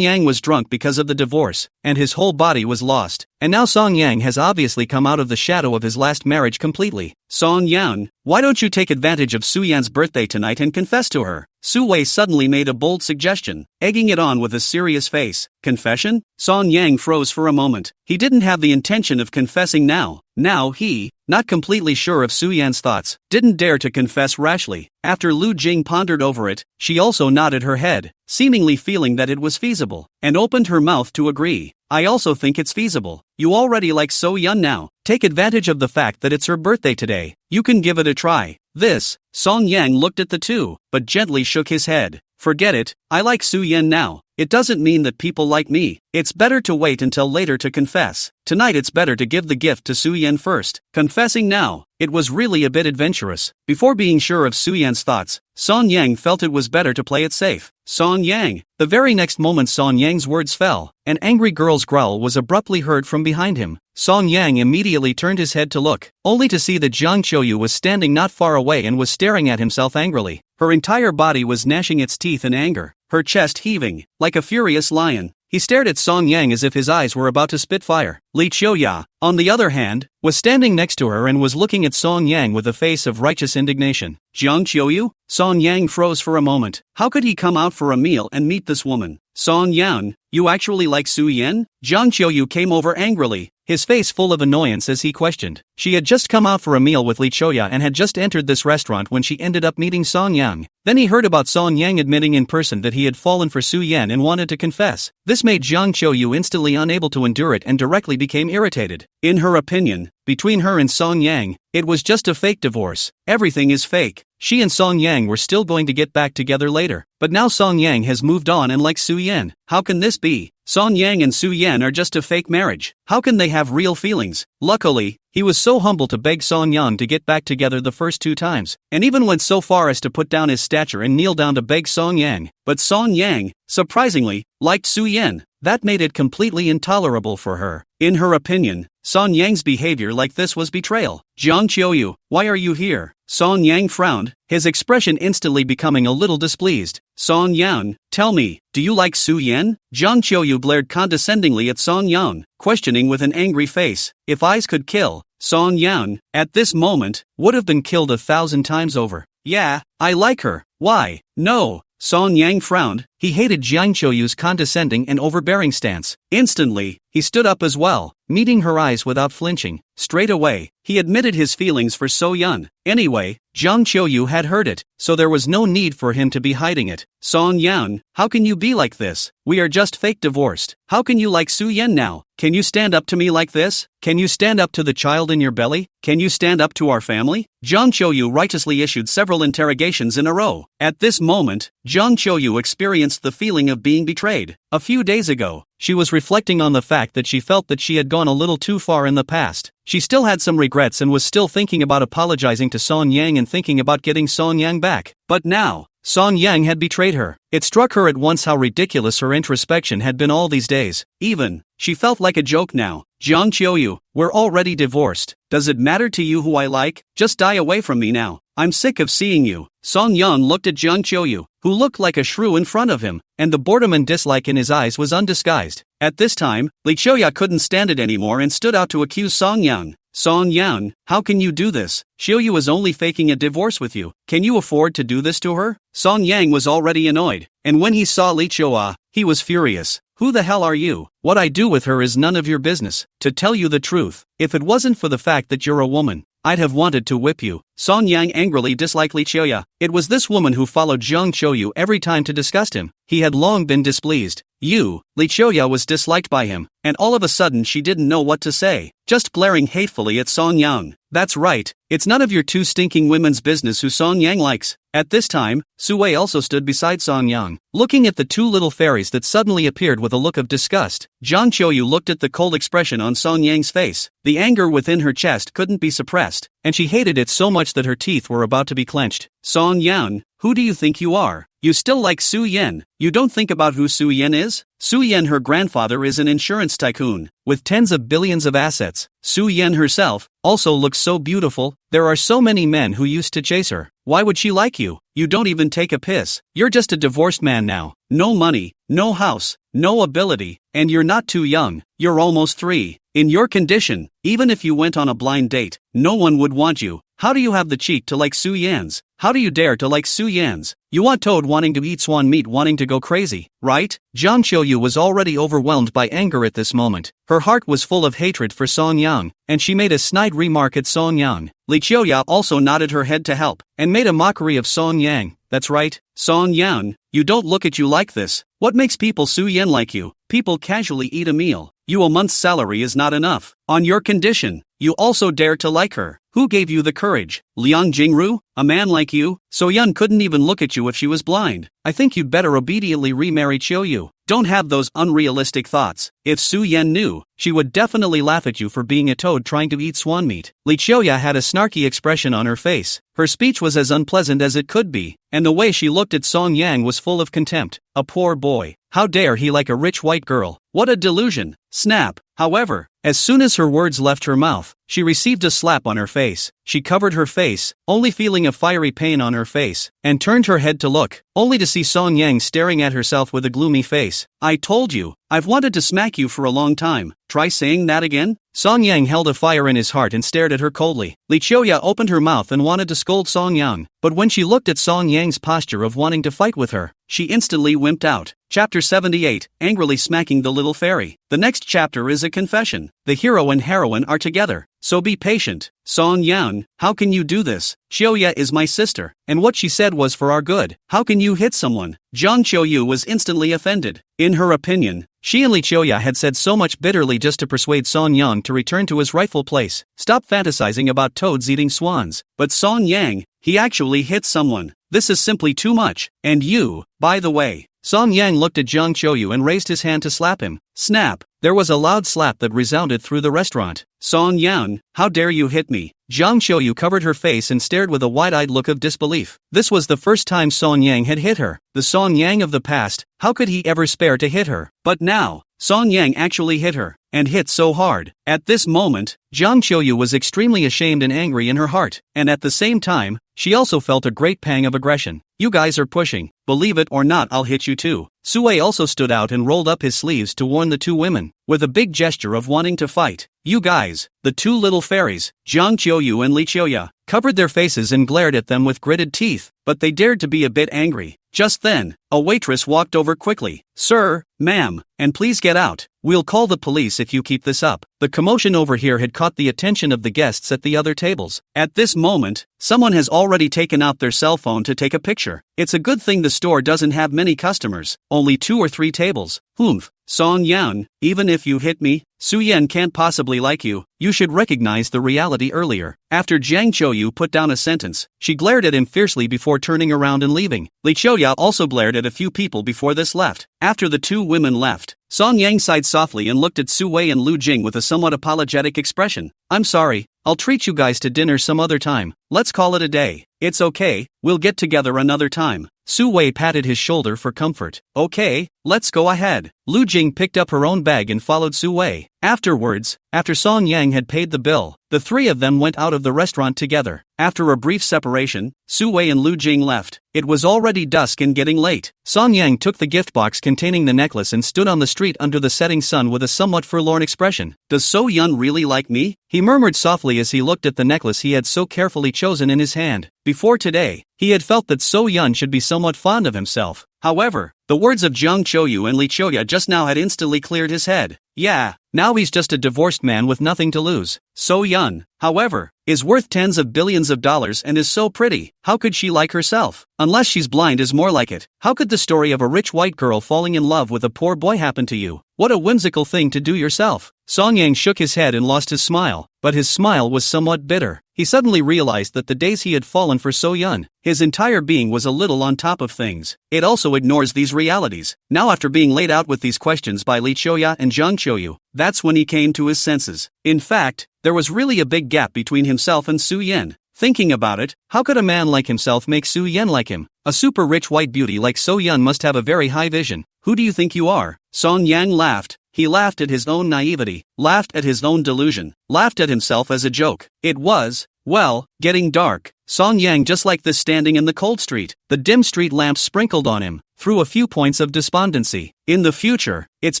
was drunk because of the divorce, and his whole body was lost. And now Song Yang has obviously come out of the shadow of his last marriage completely. Song Yang, why don't you take advantage of Su Yan's birthday tonight and confess to her? Su Wei suddenly made a bold suggestion, egging it on with a serious face. Confession? Song Yang froze for a moment. He didn't have the intention of confessing now. Now he, not completely sure of Su Yan's thoughts, didn't dare to confess rashly. After Lu Jing pondered over it, she also nodded her head, seemingly feeling that it was feasible, and opened her mouth to agree. I also think it's feasible. You already like So Yun now. Take advantage of the fact that it's her birthday today. You can give it a try. This, Song Yang looked at the two, but gently shook his head. Forget it, I like Su Yan now. It doesn't mean that people like me. It's better to wait until later to confess. Tonight it's better to give the gift to Su Yan first. Confessing now, it was really a bit adventurous. Before being sure of Su Yan's thoughts, Song Yang felt it was better to play it safe. Song Yang. The very next moment Song Yang's words fell. An angry girl's growl was abruptly heard from behind him. Song Yang immediately turned his head to look, only to see that Jiang Qiuyu was standing not far away and was staring at himself angrily. Her entire body was gnashing its teeth in anger, her chest heaving, like a furious lion. He stared at Song Yang as if his eyes were about to spit fire. Li Qiuyu, on the other hand, was standing next to her and was looking at Song Yang with a face of righteous indignation. Jiang Qiuyu? Song Yang froze for a moment. How could he come out for a meal and meet this woman? Song Yang, you actually like Su Yan? Jiang Qiuyu came over angrily, his face full of annoyance as he questioned. She had just come out for a meal with Li Qiuyu and had just entered this restaurant when she ended up meeting Song Yang. Then he heard about Song Yang admitting in person that he had fallen for Su Yan and wanted to confess. This made Jiang Qiuyu instantly unable to endure it and directly became irritated. In her opinion, between her and Song Yang, it was just a fake divorce. Everything is fake. She and Song Yang were still going to get back together later. But now Song Yang has moved on and likes Su Yan. How can this be? Song Yang and Su Yan are just a fake marriage. How can they have real feelings? Luckily, he was so humble to beg Song Yang to get back together the first 2 times, and even went so far as to put down his stature and kneel down to beg Song Yang. But Song Yang, surprisingly, liked Su Yan. That made it completely intolerable for her. In her opinion, Song Yang's behavior like this was betrayal. Jiang Qiuyu, why are you here? Song Yang frowned, his expression instantly becoming a little displeased. Song Yang, tell me, do you like Su Yan? Jiang Qiuyu glared condescendingly at Song Yang, questioning with an angry face. If eyes could kill, Song Yang, at this moment, would have been killed 1,000 times over. Yeah, I like her. Why? No. Song Yang frowned, he hated Jiang Qiuyu's condescending and overbearing stance. Instantly, he stood up as well, meeting her eyes without flinching. Straight away, he admitted his feelings for So Yun. Anyway, Jiang Qiuyu had heard it, so there was no need for him to be hiding it. Song Yan, how can you be like this? We are just fake divorced. How can you like Su Yan now? Can you stand up to me like this? Can you stand up to the child in your belly? Can you stand up to our family? Jiang Qiuyu righteously issued several interrogations in a row. At this moment, Jiang Qiuyu experienced the feeling of being betrayed. A few days ago, she was reflecting on the fact that she felt that she had gone a little too far in the past. She still had some regrets and was still thinking about apologizing to Song Yang and thinking about getting Song Yang back. But now, Song Yang had betrayed her. It struck her at once how ridiculous her introspection had been all these days. Even, she felt like a joke now. Jiang Qiuyu, we're already divorced. Does it matter to you who I like? Just die away from me now. I'm sick of seeing you. Song Yang looked at Jiang Qiuyu, who looked like a shrew in front of him, and the boredom and dislike in his eyes was undisguised. At this time, Li Qiuyu couldn't stand it anymore and stood out to accuse Song Yang. Song Yang, how can you do this? Qiuyu is only faking a divorce with you. Can you afford to do this to her? Song Yang was already annoyed, and when he saw Li Qiuyu, he was furious. Who the hell are you? What I do with her is none of your business. To tell you the truth, if it wasn't for the fact that you're a woman, I'd have wanted to whip you. Song Yang angrily disliked Li Qiuyu. It was this woman who followed Jiang Qiuyu every time to disgust him. He had long been displeased. Li Qiuyu was disliked by him, and all of a sudden she didn't know what to say, just glaring hatefully at Song Yang. That's right, it's none of your 2 stinking women's business who Song Yang likes. At this time, Su Wei also stood beside Song Yang, looking at the 2 little fairies that suddenly appeared with a look of disgust. Jiang Qiuyu looked at the cold expression on Song Yang's face. The anger within her chest couldn't be suppressed, and she hated it so much that her teeth were about to be clenched. Song Yang, who do you think you are? You still like Su Yan? You don't think about who Su Yan is? Su Yan, her grandfather, is an insurance tycoon, with tens of billions of assets. Su Yan herself also looks so beautiful. There are so many men who used to chase her. Why would she like you? You don't even take a piss. You're just a divorced man now. No money, no house, no ability, and you're not too young. You're almost 3. In your condition, even if you went on a blind date, no one would want you. How do you have the cheek to like Su Yan's? How do you dare to like Su Yan's? You want Toad wanting to eat swan meat, wanting to go crazy, right? Jiang Qiuyu was already overwhelmed by anger at this moment. Her heart was full of hatred for Song Yang, and she made a snide remark at Song Yang. Li Qiuyu also nodded her head to help, and made a mockery of Song Yang. That's right, Song Yang, you don't look at you like this. What makes people Su Yan like you? People casually eat a meal. You a month's salary is not enough. On your condition, you also dare to like her. Who gave you the courage? Liang Jingru? A man like you? So Yun couldn't even look at you if she was blind. I think you'd better obediently remarry Qiuyu. Don't have those unrealistic thoughts. If Su Yan knew, she would definitely laugh at you for being a toad trying to eat swan meat. Li Qiuyu had a snarky expression on her face. Her speech was as unpleasant as it could be, and the way she looked at Song Yang was full of contempt. A poor boy. How dare he like a rich white girl? What a delusion. Snap. However, As soon as her words left her mouth, she received a slap on her face. She covered her face, only feeling a fiery pain on her face, and turned her head to look, only to see Song Yang staring at herself with a gloomy face. I told you, I've wanted to smack you for a long time. Try saying that again? Song Yang held a fire in his heart and stared at her coldly. Li Qiuyu opened her mouth and wanted to scold Song Yang, but when she looked at Song Yang's posture of wanting to fight with her, she instantly wimped out. Chapter 78, Angrily Smacking the Little Fairy. The next chapter is a confession. The hero and heroine are together, so be patient. Song Yang, how can you do this? Qiuyu is my sister, and what she said was for our good. How can you hit someone? Jiang Qiuyu was instantly offended. In her opinion, she and Li Qiuyu had said so much bitterly just to persuade Song Yang to return to his rightful place. Stop fantasizing about toads eating swans. But Song Yang, he actually hit someone. This is simply too much. And you, by the way. Song Yang looked at Jiang Qiuyu and raised his hand to slap him. Snap! There was a loud slap that resounded through the restaurant. Song Yang, how dare you hit me? Jiang Qiuyu covered her face and stared with a wide-eyed look of disbelief. This was the first time Song Yang had hit her. The Song Yang of the past, how could he ever spare to hit her? But now, Song Yang actually hit her, and hit so hard. At this moment, Jiang Qiuyu was extremely ashamed and angry in her heart, and at the same time, she also felt a great pang of aggression. You guys are pushing. Believe it or not, I'll hit you too. Sui also stood out and rolled up his sleeves to warn the two women, with a big gesture of wanting to fight. You guys, the two little fairies, Jiang Qiuyu and Li Qiuyu, covered their faces and glared at them with gritted teeth, but they dared to be a bit angry. Just then, a waitress walked over quickly. Sir, ma'am, and please get out. We'll call the police if you keep this up. The commotion over here had caught the attention of the guests at the other tables. At this moment, someone has already taken out their cell phone to take a picture. It's a good thing the store doesn't have many customers, only 2 or 3 tables. Humph. Song Yang, even if you hit me, Su Yan can't possibly like you. You should recognize the reality earlier. After Jiang Qiuyu put down a sentence, she glared at him fiercely before turning around and leaving. Li Qiuyu also glared at a few people before this left. After the two women left, Song Yang sighed softly and looked at Su Wei and Lu Jing with a somewhat apologetic expression. I'm sorry, I'll treat you guys to dinner some other time. Let's call it a day. It's okay, we'll get together another time. Su Wei patted his shoulder for comfort. Okay, let's go ahead. Lu Jing picked up her own bag and followed Su Wei. Afterwards, after Song Yang had paid the bill, the three of them went out of the restaurant together. After a brief separation, Su Wei and Lu Jing left. It was already dusk and getting late. Song Yang took the gift box containing the necklace and stood on the street under the setting sun with a somewhat forlorn expression. Does So Yun really like me? He murmured softly as he looked at the necklace he had so carefully chosen in his hand. Before today, he had felt that So Yun should be somewhat fond of himself. However, the words of Jiang Qiuyu and Li Qiuyu just now had instantly cleared his head. Yeah, now he's just a divorced man with nothing to lose. So Yun, however, is worth tens of billions of dollars and is so pretty. How could she like herself? Unless she's blind is more like it. How could the story of a rich white girl falling in love with a poor boy happen to you? What a whimsical thing to do yourself. Song Yang shook his head and lost his smile, but his smile was somewhat bitter. He suddenly realized that the days he had fallen for So Yun, his entire being was a little on top of things. It also ignores these realities. Now after being laid out with these questions by Li Qiuyu and Jiang Qiuyu, that's when he came to his senses. In fact, there was really a big gap between himself and Su Yan. Thinking about it, how could a man like himself make Su Yan like him? A super rich white beauty like So Yun must have a very high vision. Who do you think you are? Song Yang laughed. He laughed at his own naivety, laughed at his own delusion, laughed at himself as a joke. It was, well, getting dark. Song Yang just like this standing in the cold street. The dim street lamps sprinkled on him, through a few points of despondency. In the future, it's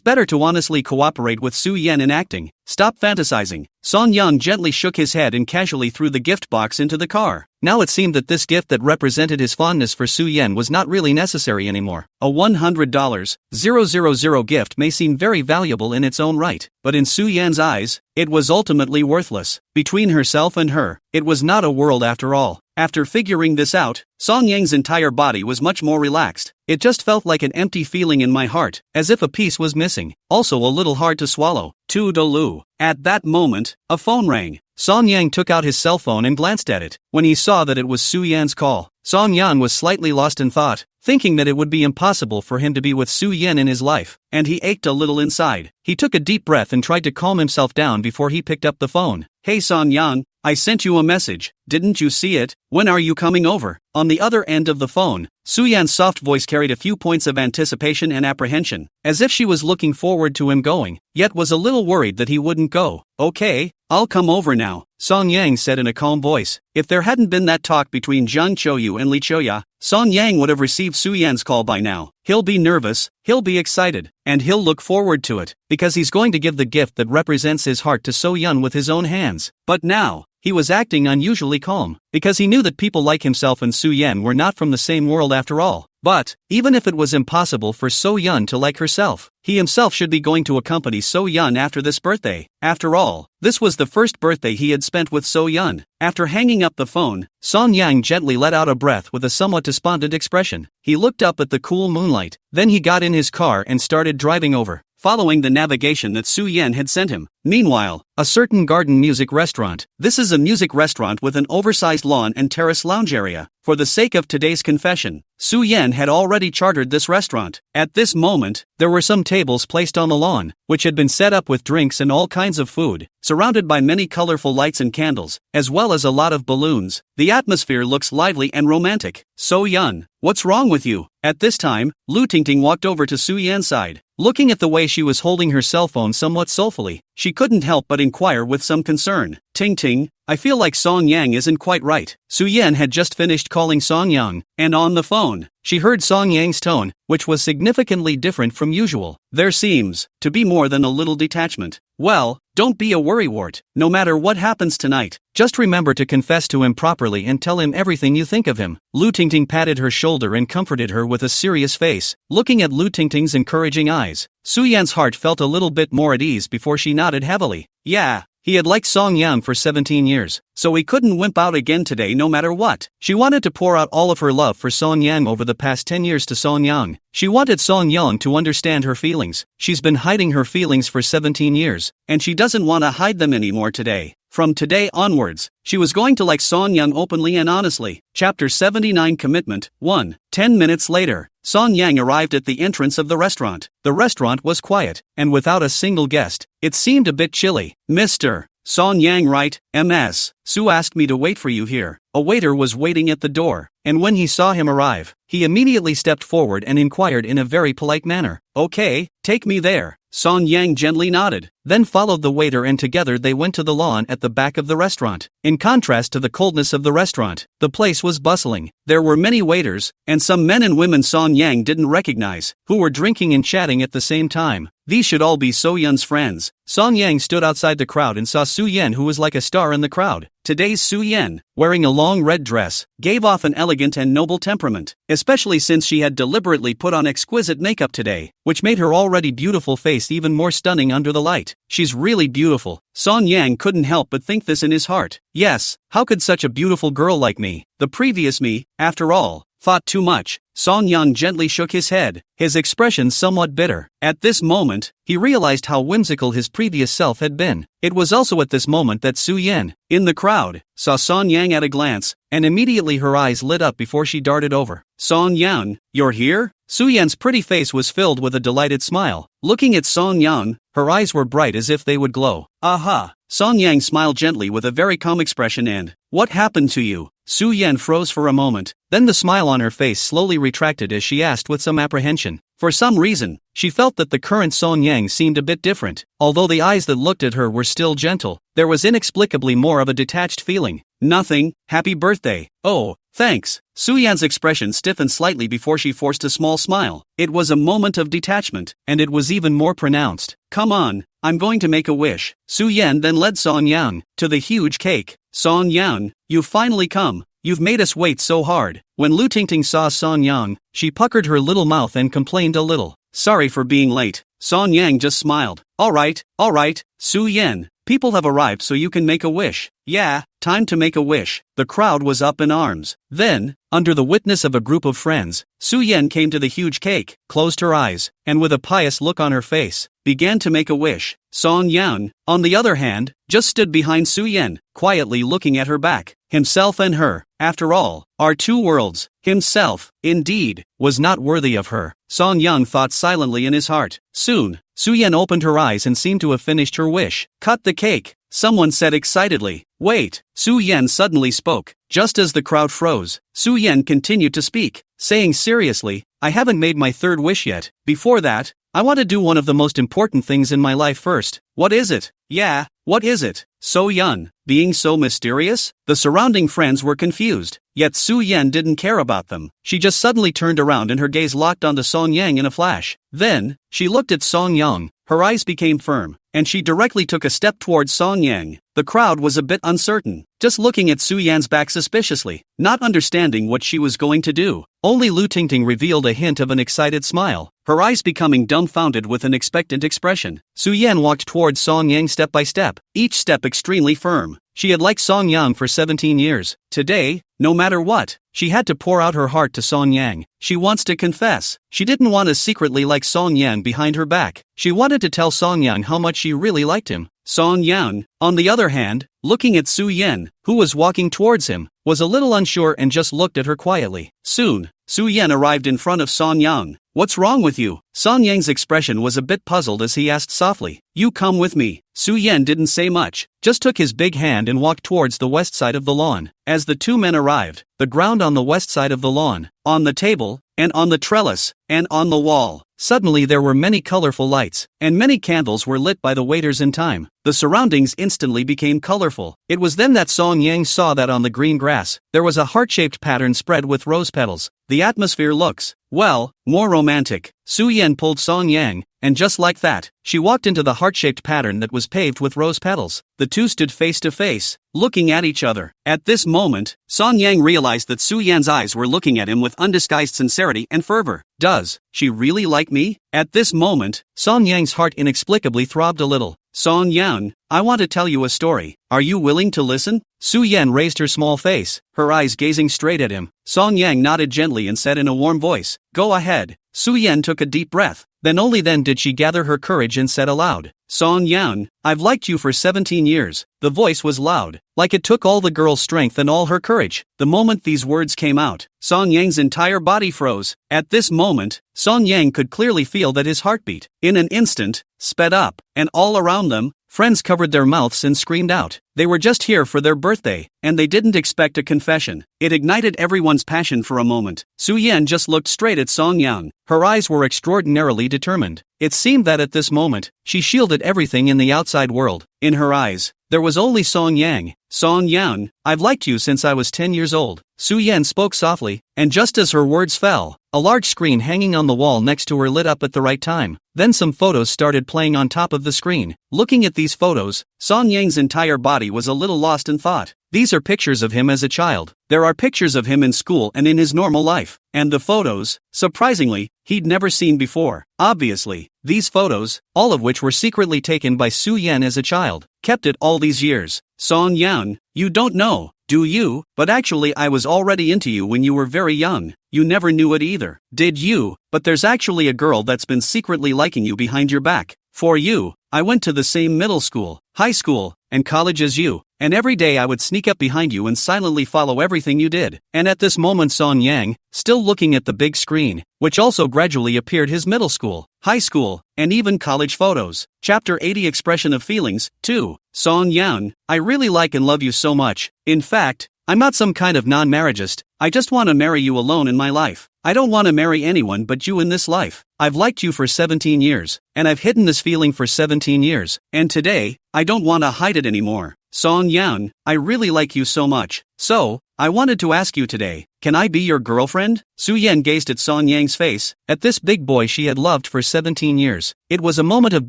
better to honestly cooperate with Su Yan in acting. Stop fantasizing. Song Yang gently shook his head and casually threw the gift box into the car. Now it seemed that this gift that represented his fondness for Su Yan was not really necessary anymore. A $100,000 gift may seem very valuable in its own right, but in Su Yan's eyes, it was ultimately worthless. Between herself and her, it was not a world after all. After figuring this out, Song Yang's entire body was much more relaxed. It just felt like an empty feeling in my heart, as if a piece was missing, also a little hard to swallow. Toodaloo. At that moment, a phone rang. Song Yang took out his cell phone and glanced at it. When he saw that it was Su Yan's call, Song Yan was slightly lost in thought, thinking that it would be impossible for him to be with Su Yan in his life, and he ached a little inside. He took a deep breath and tried to calm himself down before he picked up the phone. Hey Song Yan, I sent you a message, didn't you see it? When are you coming over? On the other end of the phone, Su-yan's soft voice carried a few points of anticipation and apprehension, as if she was looking forward to him going, yet was a little worried that he wouldn't go. "Okay, I'll come over now," Song Yang said in a calm voice. If there hadn't been that talk between Jiang Qiuyu and Li Qiuya, Song Yang would have received Su-yan's call by now. He'll be nervous, he'll be excited, and he'll look forward to it, because he's going to give the gift that represents his heart to So-yun with his own hands. But now, he was acting unusually calm, because he knew that people like himself and Su-yan were not from the same world after all. But, even if it was impossible for So-yun to like herself, he himself should be going to accompany So-yun after this birthday. After all, this was the first birthday he had spent with So-yun. After hanging up the phone, Song Yang gently let out a breath with a somewhat despondent expression. He looked up at the cool moonlight, then he got in his car and started driving over, following the navigation that Su-yan had sent him. Meanwhile, a certain garden music restaurant. This is a music restaurant with an oversized lawn and terrace lounge area. For the sake of today's confession, Su-yan had already chartered this restaurant. At this moment, there were some tables placed on the lawn, which had been set up with drinks and all kinds of food, surrounded by many colorful lights and candles, as well as a lot of balloons. The atmosphere looks lively and romantic. So-yun, what's wrong with you? At this time, Lu Tingting walked over to Su-yan's side. Looking at the way she was holding her cell phone somewhat soulfully, she couldn't help but inquire with some concern. "Ting-ting, I feel like Song Yang isn't quite right." Su-yan had just finished calling Song Yang, and on the phone, she heard Song Yang's tone, which was significantly different from usual. There seems to be more than a little detachment. "Well, don't be a worrywart. No matter what happens tonight, just remember to confess to him properly and tell him everything you think of him." Lu Tingting patted her shoulder and comforted her with a serious face. Looking at Lu Tingting's encouraging eyes, Su-yan's heart felt a little bit more at ease before she nodded heavily. Yeah, he had liked Song Yang for 17 years, so he couldn't wimp out again today no matter what. She wanted to pour out all of her love for Song Yang over the past 10 years to Song Yang. She wanted Song Yang to understand her feelings. She's been hiding her feelings for 17 years, and she doesn't want to hide them anymore today. From today onwards, she was going to like Song Yang openly and honestly. Chapter 79 Commitment 1. 10 minutes later, Song Yang arrived at the entrance of the restaurant. The restaurant was quiet, and without a single guest. It seemed a bit chilly. "Mr. Song Yang, right? MS. Su asked me to wait for you here." A waiter was waiting at the door, and when he saw him arrive, he immediately stepped forward and inquired in a very polite manner. "Okay, take me there." Song Yang gently nodded, then followed the waiter and together they went to the lawn at the back of the restaurant. In contrast to the coldness of the restaurant, the place was bustling. There were many waiters, and some men and women Song Yang didn't recognize, who were drinking and chatting at the same time. These should all be So-yun's friends. Song Yang stood outside the crowd and saw Su-yan, who was like a star in the crowd. Today's Su-yan, wearing a long red dress, gave off an elegant and noble temperament, especially since she had deliberately put on exquisite makeup today, which made her already beautiful face even more stunning under the light. She's really beautiful. Song Yang couldn't help but think this in his heart. Yes, how could such a beautiful girl like me, the previous me, after all, thought too much? Song Yang gently shook his head, his expression somewhat bitter. At this moment, he realized how whimsical his previous self had been. It was also at this moment that Su-yan, in the crowd, saw Song Yang at a glance, and immediately her eyes lit up before she darted over. "Song Yang, you're here?" Su-yan's pretty face was filled with a delighted smile. Looking at Song Yang, her eyes were bright as if they would glow. "Aha!" Song Yang smiled gently with a very calm expression. "And what happened to you?" Su-yan froze for a moment, then the smile on her face slowly retracted as she asked with some apprehension. For some reason, she felt that the current Song Yang seemed a bit different. Although the eyes that looked at her were still gentle, there was inexplicably more of a detached feeling. "Nothing, happy birthday." "Oh, thanks." Su-yan's expression stiffened slightly before she forced a small smile. It was a moment of detachment, and it was even more pronounced. "Come on, I'm going to make a wish." Su-yan then led Song Yang to the huge cake. "Song Yang, you've finally come. You've made us wait so hard." When Lu Tingting saw Song Yang, she puckered her little mouth and complained a little. "Sorry for being late." Song Yang just smiled. All right, Su-yan. People have arrived so you can make a wish." "Yeah, time to make a wish." The crowd was up in arms. Then, under the witness of a group of friends, Su-yan came to the huge cake, closed her eyes, and with a pious look on her face, began to make a wish. Song Yang, on the other hand, just stood behind Su-yan, quietly looking at her back. Himself and her, after all, are two worlds. Himself, indeed, was not worthy of her. Song Yang thought silently in his heart. Soon, Su-yan opened her eyes and seemed to have finished her wish. "Cut the cake," someone said excitedly. "Wait," Su-yan suddenly spoke. Just as the crowd froze, Su Yan continued to speak, saying seriously, I haven't made my third wish yet. Before that, I want to do one of the most important things in my life first. What is it? Yeah, what is it? So Yan, being so mysterious? The surrounding friends were confused, yet Su Yan didn't care about them. She just suddenly turned around and her gaze locked onto Song Yang in a flash. Then, she looked at Song Yang, her eyes became firm, and she directly took a step towards Song Yang. The crowd was a bit uncertain, just looking at Su Yan's back suspiciously, not understanding what she was going to do. Only Lu Tingting revealed a hint of an excited smile, her eyes becoming dumbfounded with an expectant expression. Su Yan walked towards Song Yang step by step, each step extremely firm. She had liked Song Yang for 17 years. Today, no matter what, she had to pour out her heart to Song Yang. She wants to confess. She didn't want to secretly like Song Yang behind her back. She wanted to tell Song Yang how much she really liked him. Song Yang, on the other hand, looking at Su Yan, who was walking towards him, was a little unsure and just looked at her quietly. Soon, Su Yan arrived in front of Song Yang. What's wrong with you? Song Yang's expression was a bit puzzled as he asked softly. You come with me. Su Yan didn't say much, just took his big hand and walked towards the west side of the lawn. As the two men arrived, the ground on the west side of the lawn, on the table, and on the trellis, and on the wall. Suddenly there were many colorful lights, and many candles were lit by the waiters in time. The surroundings instantly became colorful. It was then that Song Yang saw that on the green grass, there was a heart-shaped pattern spread with rose petals. The atmosphere looks, well, more romantic. Su Yan pulled Song Yang, and just like that, she walked into the heart-shaped pattern that was paved with rose petals. The two stood face to face, looking at each other. At this moment, Song Yang realized that Su Yan's eyes were looking at him with undisguised sincerity and fervor. Does she really like me? At this moment, Song Yang's heart inexplicably throbbed a little. Song Yang, I want to tell you a story. Are you willing to listen? Su Yan raised her small face, her eyes gazing straight at him. Song Yang nodded gently and said in a warm voice, Go ahead. Su Yan took a deep breath. Then only then did she gather her courage and said aloud, Song Yang, I've liked you for 17 years. The voice was loud, like it took all the girl's strength and all her courage. The moment these words came out, Song Yang's entire body froze. At this moment, Song Yang could clearly feel that his heartbeat, in an instant, sped up, and all around them, friends covered their mouths and screamed out. They were just here for their birthday, and they didn't expect a confession. It ignited everyone's passion for a moment. Su Yan just looked straight at Song Yang. Her eyes were extraordinarily determined. It seemed that at this moment, she shielded everything in the outside world. In her eyes, there was only Song Yang. Song Yang, I've liked you since I was 10 years old. Su Yan spoke softly, and just as her words fell, a large screen hanging on the wall next to her lit up at the right time. Then some photos started playing on top of the screen. Looking at these photos, Song Yang's entire body was a little lost in thought. These are pictures of him as a child. There are pictures of him in school and in his normal life. And the photos, surprisingly, he'd never seen before. Obviously, these photos, all of which were secretly taken by Su Yan as a child, kept it all these years. Song Yang, you don't know, do you? But actually I was already into you when you were very young. You never knew it either, did you? But there's actually a girl that's been secretly liking you behind your back. For you, I went to the same middle school, high school, and college as you, and every day I would sneak up behind you and silently follow everything you did. And at this moment Song Yang, still looking at the big screen, which also gradually appeared his middle school, high school, and even college photos. Chapter 80 Expression of Feelings, 2. Song Yang, I really like and love you so much. In fact, I'm not some kind of non-marriageist. I just want to marry you alone in my life. I don't want to marry anyone but you in this life. I've liked you for 17 years, and I've hidden this feeling for 17 years, and today, I don't want to hide it anymore. Song Yang, I really like you so much. So, I wanted to ask you today, can I be your girlfriend? Su Yan gazed at Song Yang's face, at this big boy she had loved for 17 years. It was a moment of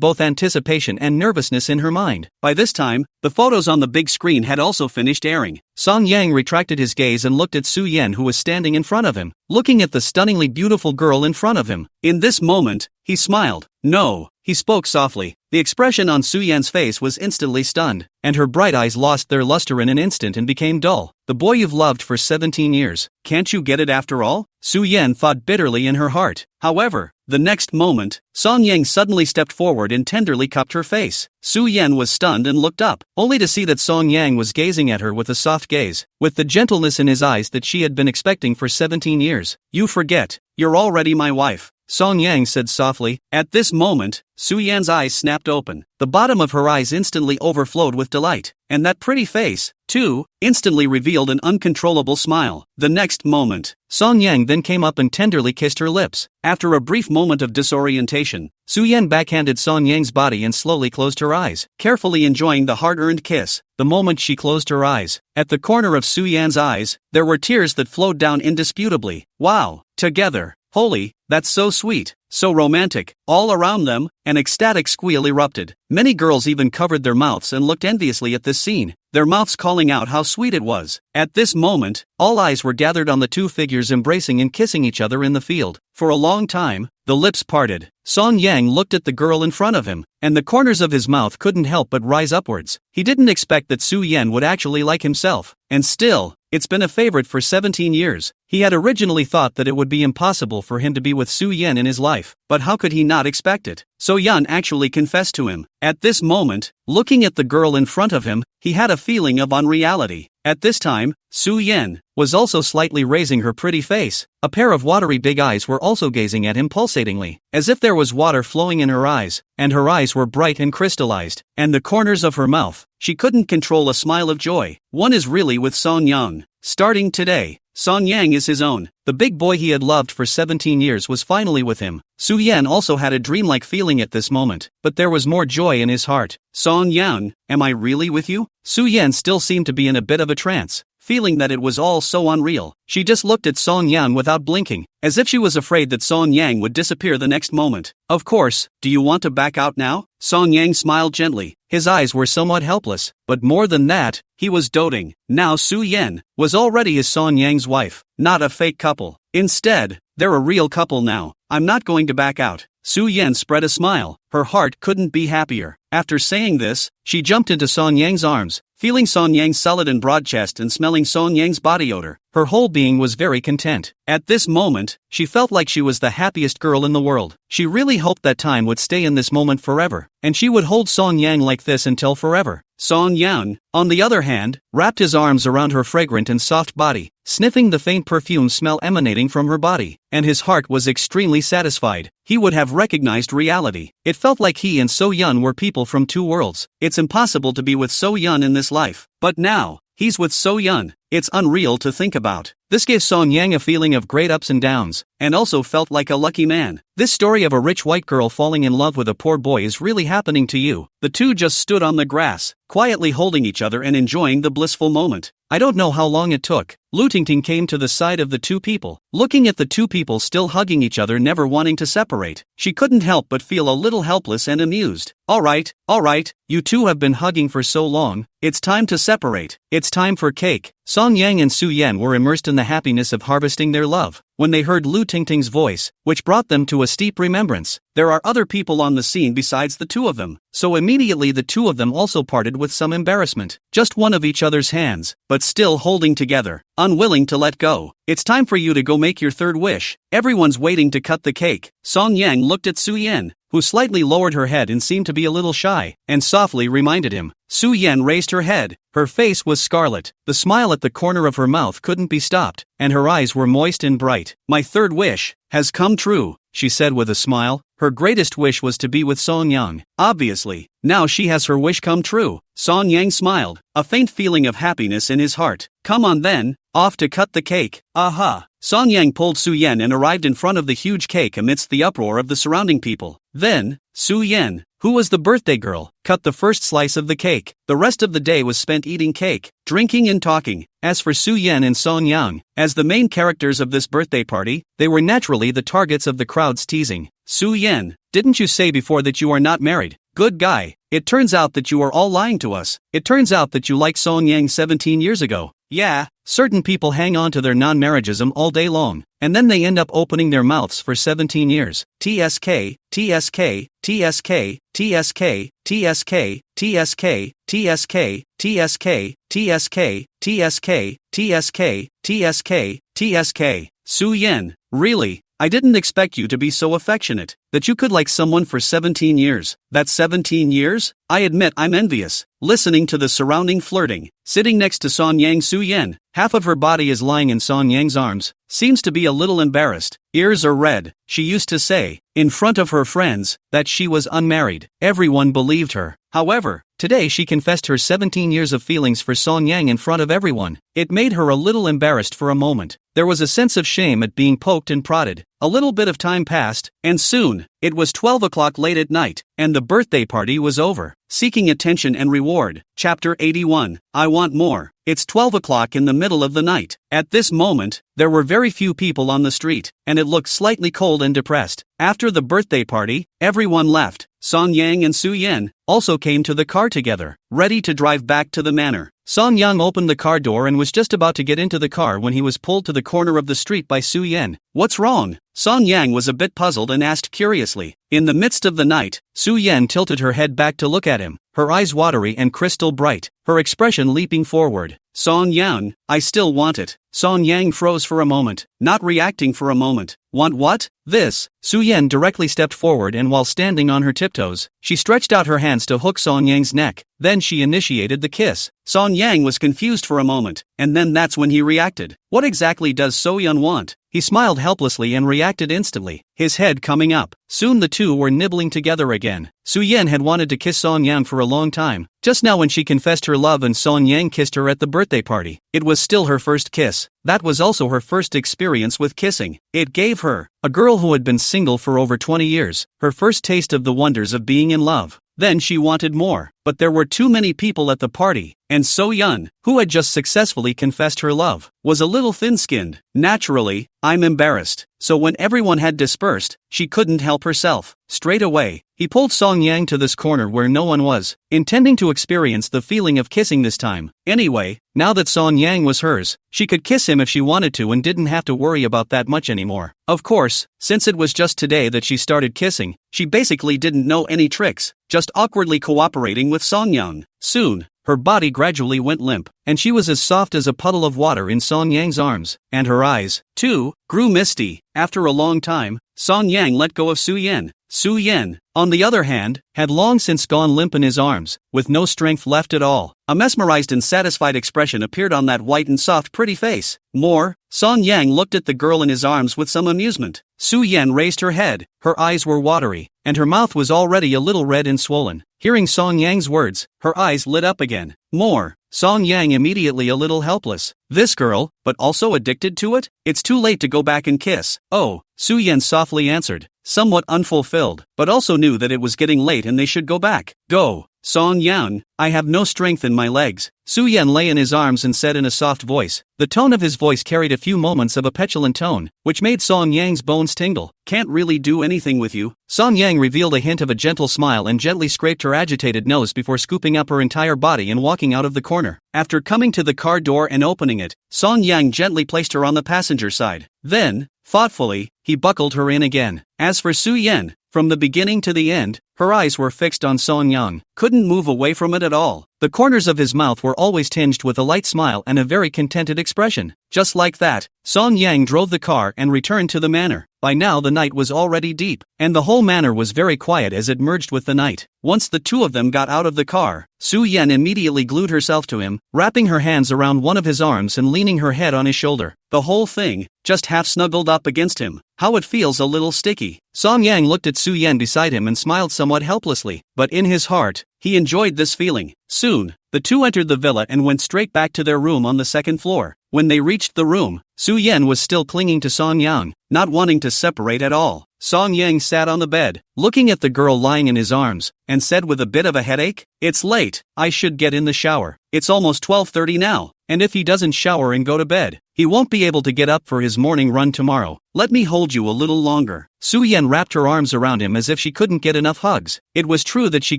both anticipation and nervousness in her mind. By this time, the photos on the big screen had also finished airing. Song Yang retracted his gaze and looked at Su Yan, who was standing in front of him, looking at the stunningly beautiful girl in front of him. In this moment, he smiled. No, he spoke softly. The expression on Su Yan's face was instantly stunned, and her bright eyes lost their luster in an instant and became dull. The boy you've loved for 17 years, can't you get it after all? Su Yan thought bitterly in her heart. However, the next moment, Song Yang suddenly stepped forward and tenderly cupped her face. Su Yan was stunned and looked up, only to see that Song Yang was gazing at her with a soft gaze, with the gentleness in his eyes that she had been expecting for 17 years. You forget, you're already my wife. Song Yang said softly. At this moment, Su Yan's eyes snapped open. The bottom of her eyes instantly overflowed with delight, and that pretty face, too, instantly revealed an uncontrollable smile. The next moment, Song Yang then came up and tenderly kissed her lips. After a brief moment of disorientation, Su Yan backhanded Song Yang's body and slowly closed her eyes, carefully enjoying the hard-earned kiss. The moment she closed her eyes, at the corner of Su Yan's eyes, there were tears that flowed down indisputably. Wow, together. Holy, that's so sweet, so romantic. All around them, an ecstatic squeal erupted. Many girls even covered their mouths and looked enviously at this scene, their mouths calling out how sweet it was. At this moment, all eyes were gathered on the two figures embracing and kissing each other in the field. For a long time, the lips parted. Song Yang looked at the girl in front of him, and the corners of his mouth couldn't help but rise upwards. He didn't expect that Su Yan would actually like himself, and still, it's been a favorite for 17 years. He had originally thought that it would be impossible for him to be with Su Yan in his life, but how could he not expect it? So Yan actually confessed to him. At this moment, looking at the girl in front of him, he had a feeling of unreality. At this time, Su Yan was also slightly raising her pretty face. A pair of watery big eyes were also gazing at him pulsatingly, as if there was water flowing in her eyes, and her eyes were bright and crystallized, and the corners of her mouth, she couldn't control a smile of joy. One is really with Song Yang. Starting today, Song Yang is his own. The big boy he had loved for 17 years was finally with him. Su Yan also had a dreamlike feeling at this moment, but there was more joy in his heart. Song Yang, am I really with you? Su Yan still seemed to be in a bit of a trance, feeling that it was all so unreal. She just looked at Song Yang without blinking, as if she was afraid that Song Yang would disappear the next moment. Of course, do you want to back out now? Song Yang smiled gently. His eyes were somewhat helpless, but more than that, he was doting. Now Su Yan was already his Song Yang's wife, not a fake couple. Instead, they're a real couple now. I'm not going to back out. Su Yan spread a smile. Her heart couldn't be happier. After saying this, she jumped into Song Yang's arms, feeling Song Yang's solid and broad chest and smelling Song Yang's body odor. Her whole being was very content. At this moment, she felt like she was the happiest girl in the world. She really hoped that time would stay in this moment forever, and she would hold Song Yang like this until forever. Song Yang, on the other hand, wrapped his arms around her fragrant and soft body, sniffing the faint perfume smell emanating from her body, and his heart was extremely satisfied. He would have recognized reality. It felt like he and So Yun were people from two worlds. It's impossible to be with So Yun in this life. But now, he's with So Yun. It's unreal to think about. This gave Song Yang a feeling of great ups and downs, and also felt like a lucky man. This story of a rich white girl falling in love with a poor boy is really happening to you. The two just stood on the grass, quietly holding each other and enjoying the blissful moment. I don't know how long it took. Lu Tingting came to the side of the two people, looking at the two people still hugging each other, never wanting to separate. She couldn't help but feel a little helpless and amused. All right, you two have been hugging for so long, it's time to separate. It's time for cake. Song Yang and Su Yan were immersed in the happiness of harvesting their love, when they heard Lu Tingting's voice, which brought them to a steep remembrance. There are other people on the scene besides the two of them, so immediately the two of them also parted with some embarrassment, just one of each other's hands, but still holding together, unwilling to let go. It's time for you to go make your third wish. Everyone's waiting to cut the cake. Song Yang looked at Su Yan, who slightly lowered her head and seemed to be a little shy, and softly reminded him. Su Yan raised her head. Her face was scarlet. The smile at the corner of her mouth couldn't be stopped, and her eyes were moist and bright. My third wish has come true, she said with a smile. Her greatest wish was to be with Song Yang. Obviously, now she has her wish come true. Song Yang smiled, a faint feeling of happiness in his heart. Come on then, off to cut the cake. Aha! Song Yang pulled Su Yan and arrived in front of the huge cake amidst the uproar of the surrounding people. Then, Su Yan, who was the birthday girl, cut the first slice of the cake. The rest of the day was spent eating cake, drinking and talking. As for Su Yan and Song Yang, as the main characters of this birthday party, they were naturally the targets of the crowd's teasing. Su Yan, didn't you say before that you are not married? Good guy. It turns out that you are all lying to us. It turns out that you liked Song Yang 17 years ago. Yeah, certain people hang on to their non-marriageism all day long, and then they end up opening their mouths for 17 years. TSK, TSK, TSK, TSK, TSK, TSK, TSK, TSK, TSK, TSK, TSK, TSK, TSK. Su Yan, really? I didn't expect you to be so affectionate, that you could like someone for 17 years. That's 17 years? I admit I'm envious. Listening to the surrounding flirting, sitting next to Song Yang Su-yen, half of her body is lying in Song Yang's arms, seems to be a little embarrassed. Ears are red. She used to say, in front of her friends, that she was unmarried. Everyone believed her. However, today she confessed her 17 years of feelings for Song Yang in front of everyone. It made her a little embarrassed for a moment. There was a sense of shame at being poked and prodded. A little bit of time passed, and soon, it was 12 o'clock late at night, and the birthday party was over. Seeking attention and reward. Chapter 81. I want more. It's 12 o'clock in the middle of the night. At this moment, there were very few people on the street, and it looked slightly cold and depressed. After the birthday party, everyone left. Song Yang and Su-yen also came to the car together, ready to drive back to the manor. Song Yang opened the car door and was just about to get into the car when he was pulled to the corner of the street by Su-yen. What's wrong? Song Yang was a bit puzzled and asked curiously. In the midst of the night, Su-yen tilted her head back to look at him, her eyes watery and crystal bright, her expression leaping forward. Song Yang, I still want it. Song Yang froze for a moment, not reacting for a moment. Want what? This. Su-yen directly stepped forward and while standing on her tiptoes, she stretched out her hands to hook Song Yang's neck. Then she initiated the kiss. Song Yang was confused for a moment, and then that's when he reacted. What exactly does So-yeon want? He smiled helplessly and reacted instantly, his head coming up. Soon the two were nibbling together again. Su-yen had wanted to kiss Song Yang for a long time. Just now when she confessed her love and Song Yang kissed her at the birthday party, it was still her first kiss. That was also her first experience with kissing. It gave her, a girl who had been single for over 20 years, her first taste of the wonders of being in love. Then she wanted more, but there were too many people at the party, and So-yeon, who had just successfully confessed her love, was a little thin-skinned. Naturally, I'm embarrassed. So when everyone had dispersed, she couldn't help herself. Straight away, he pulled Song Yang to this corner where no one was, intending to experience the feeling of kissing this time. Anyway, now that Song Yang was hers, she could kiss him if she wanted to and didn't have to worry about that much anymore. Of course, since it was just today that she started kissing, she basically didn't know any tricks, just awkwardly cooperating with Song Yang. Soon, her body gradually went limp, and she was as soft as a puddle of water in Song Yang's arms, and her eyes, too, grew misty. After a long time, Song Yang let go of Su-yen. Su-yen, on the other hand, had long since gone limp in his arms, with no strength left at all. A mesmerized and satisfied expression appeared on that white and soft pretty face. More, Song Yang looked at the girl in his arms with some amusement. Su-yen raised her head, her eyes were watery, and her mouth was already a little red and swollen. Hearing Song Yang's words, her eyes lit up again. More, Song Yang immediately a little helpless. This girl, but also addicted to it? It's too late to go back and kiss. Oh, Su-yen softly answered, somewhat unfulfilled, but also knew that it was getting late and they should go back. Go. Song Yang, I have no strength in my legs. Su-yen lay in his arms and said in a soft voice. The tone of his voice carried a few moments of a petulant tone, which made Song Yang's bones tingle. Can't really do anything with you. Song Yang revealed a hint of a gentle smile and gently scraped her agitated nose before scooping up her entire body and walking out of the corner. After coming to the car door and opening it, Song Yang gently placed her on the passenger side. Then, thoughtfully, he buckled her in again. As for Su-yen, from the beginning to the end, her eyes were fixed on Song Yang, couldn't move away from it at all. The corners of his mouth were always tinged with a light smile and a very contented expression. Just like that, Song Yang drove the car and returned to the manor. By now the night was already deep, and the whole manor was very quiet as it merged with the night. Once the two of them got out of the car, Su-yen immediately glued herself to him, wrapping her hands around one of his arms and leaning her head on his shoulder. The whole thing, just half snuggled up against him. How it feels a little sticky. Song Yang looked at Su-yen beside him and smiled somewhat helplessly, but in his heart, he enjoyed this feeling. Soon, the two entered the villa and went straight back to their room on the second floor. When they reached the room, Su-yen was still clinging to Song Yang, not wanting to separate at all. Song Yang sat on the bed, looking at the girl lying in his arms, and said with a bit of a headache, "It's late, I should get in the shower. It's almost 12:30 now, and if he doesn't shower and go to bed, he won't be able to get up for his morning run tomorrow. Let me hold you a little longer." Su-yen wrapped her arms around him as if she couldn't get enough hugs. It was true that she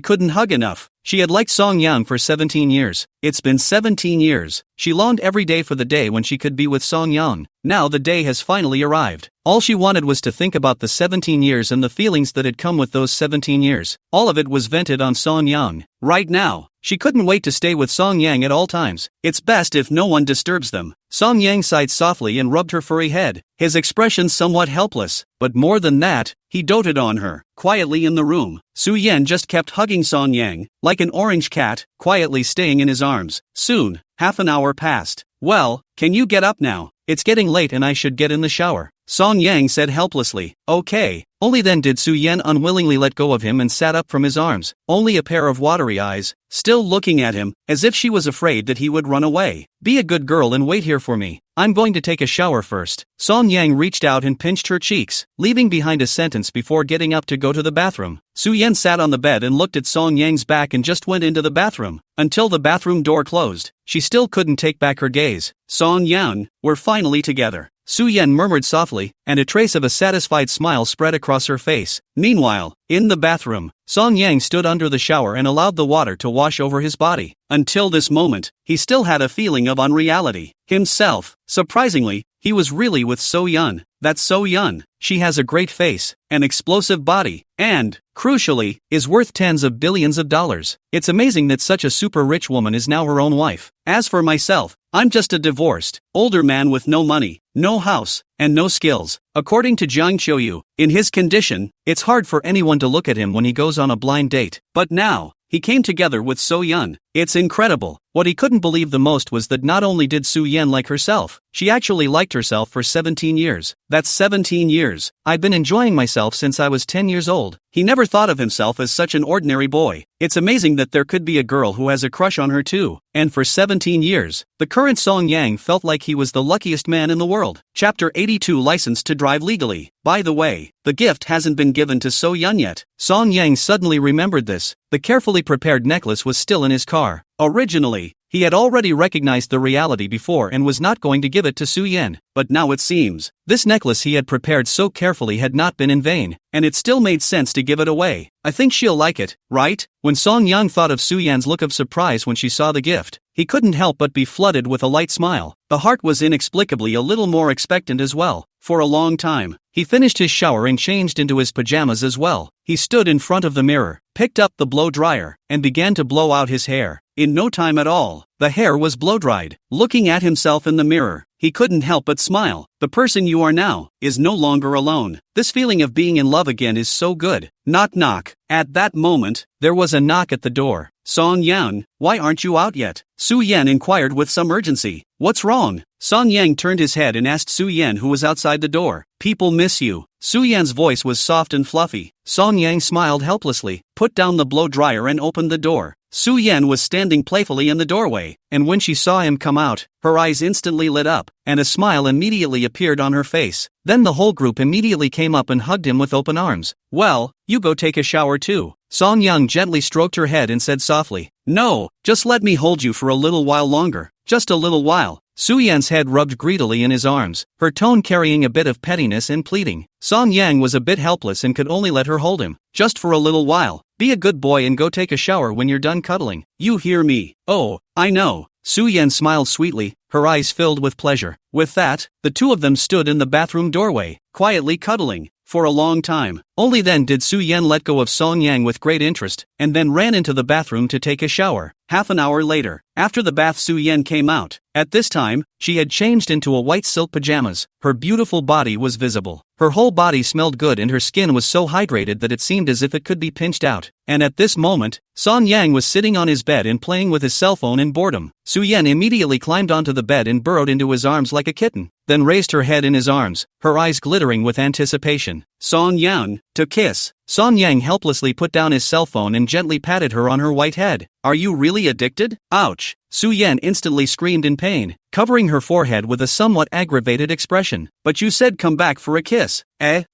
couldn't hug enough. She had liked Song Yang for 17 years. It's been 17 years. She longed every day for the day when she could be with Song Yang. Now the day has finally arrived. All she wanted was to think about the 17 years and the feelings that had come with those 17 years. All of it was vented on Song Yang. Right now, she couldn't wait to stay with Song Yang at all times. It's best if no one disturbs them. Song Yang sighed softly and rubbed her furry head. His expression expression somewhat helpless, but more than that, he doted on her. Quietly in the room, Su Yan just kept hugging Song Yang, like an orange cat, quietly staying in his arms. Soon, half an hour passed. Well, can you get up now? It's getting late and I should get in the shower, Song Yang said helplessly. Okay. Only then did Su Yan unwillingly let go of him and sat up from his arms, only a pair of watery eyes, still looking at him, as if she was afraid that he would run away. Be a good girl and wait here for me. I'm going to take a shower first. Song Yang reached out and pinched her cheeks, leaving behind a sentence before getting up to go to the bathroom. Su Yan sat on the bed and looked at Song Yang's back and just went into the bathroom. Until the bathroom door closed, she still couldn't take back her gaze. Song Yan, we're finally together, Su Yan murmured softly, and a trace of a satisfied smile spread across her face. Meanwhile, in the bathroom, Song Yang stood under the shower and allowed the water to wash over his body. Until this moment, he still had a feeling of unreality. Himself, surprisingly, he was really with So Yun. That's So Yun. She has a great face, an explosive body, and, crucially, is worth tens of billions of dollars. It's amazing that such a super rich woman is now her own wife. As for myself, I'm just a divorced, older man with no money, no house, and no skills. According to Jiang Qiuyu, in his condition, it's hard for anyone to look at him when he goes on a blind date. But now, he came together with So Yun. It's incredible. What he couldn't believe the most was that not only did Su Yan like herself, she actually liked herself for 17 years. That's 17 years. I've been enjoying myself since I was 10 years old. He never thought of himself as such an ordinary boy. It's amazing that there could be a girl who has a crush on her too. And for 17 years, the current Song Yang felt like he was the luckiest man in the world. Chapter 82 License to drive legally. By the way, the gift hasn't been given to So Yun yet. Song Yang suddenly remembered this. The carefully prepared necklace was still in his car. Originally, he had already recognized the reality before and was not going to give it to Su Yan, but now it seems, this necklace he had prepared so carefully had not been in vain, and it still made sense to give it away. I think she'll like it, right? When Song Yang thought of Su Yan's look of surprise when she saw the gift, he couldn't help but be flooded with a light smile. The heart was inexplicably a little more expectant as well. For a long time, he finished his shower and changed into his pajamas as well. He stood in front of the mirror, picked up the blow dryer, and began to blow out his hair. In no time at all, the hair was blow-dried. Looking at himself in the mirror, he couldn't help but smile. The person you are now is no longer alone. This feeling of being in love again is so good. Knock knock. At that moment, there was a knock at the door. Song Yan, why aren't you out yet? Su Yan inquired with some urgency. What's wrong? Song Yang turned his head and asked Su Yan who was outside the door. People miss you. Su Yan's voice was soft and fluffy. Song Yang smiled helplessly, put down the blow dryer and opened the door. Su Yan was standing playfully in the doorway, and when she saw him come out, her eyes instantly lit up, and a smile immediately appeared on her face. Then the whole group immediately came up and hugged him with open arms. Well, you go take a shower too. Song Yang gently stroked her head and said softly, no, just let me hold you for a little while longer, just a little while. Su Yan's head rubbed greedily in his arms, her tone carrying a bit of pettiness and pleading. Song Yang was a bit helpless and could only let her hold him, just for a little while. Be a good boy and go take a shower when you're done cuddling. You hear me? Oh, I know. Su Yan smiled sweetly, her eyes filled with pleasure. With that, the two of them stood in the bathroom doorway, quietly cuddling. For a long time. Only then did Su Yan let go of Song Yang with great interest, and then ran into the bathroom to take a shower. Half an hour later, after the bath, Su Yan came out. At this time, she had changed into a white silk pajamas. Her beautiful body was visible. Her whole body smelled good and her skin was so hydrated that it seemed as if it could be pinched out. And at this moment, Song Yang was sitting on his bed and playing with his cell phone in boredom. Su Yan immediately climbed onto the bed and burrowed into his arms like a kitten, then raised her head in his arms, her eyes glittering with anticipation. Song Yan, to kiss. Song Yang helplessly put down his cell phone and gently patted her on her white head. Are you really addicted? Ouch! Su Yan instantly screamed in pain, covering her forehead with a somewhat aggravated expression. But you said come back for a kiss.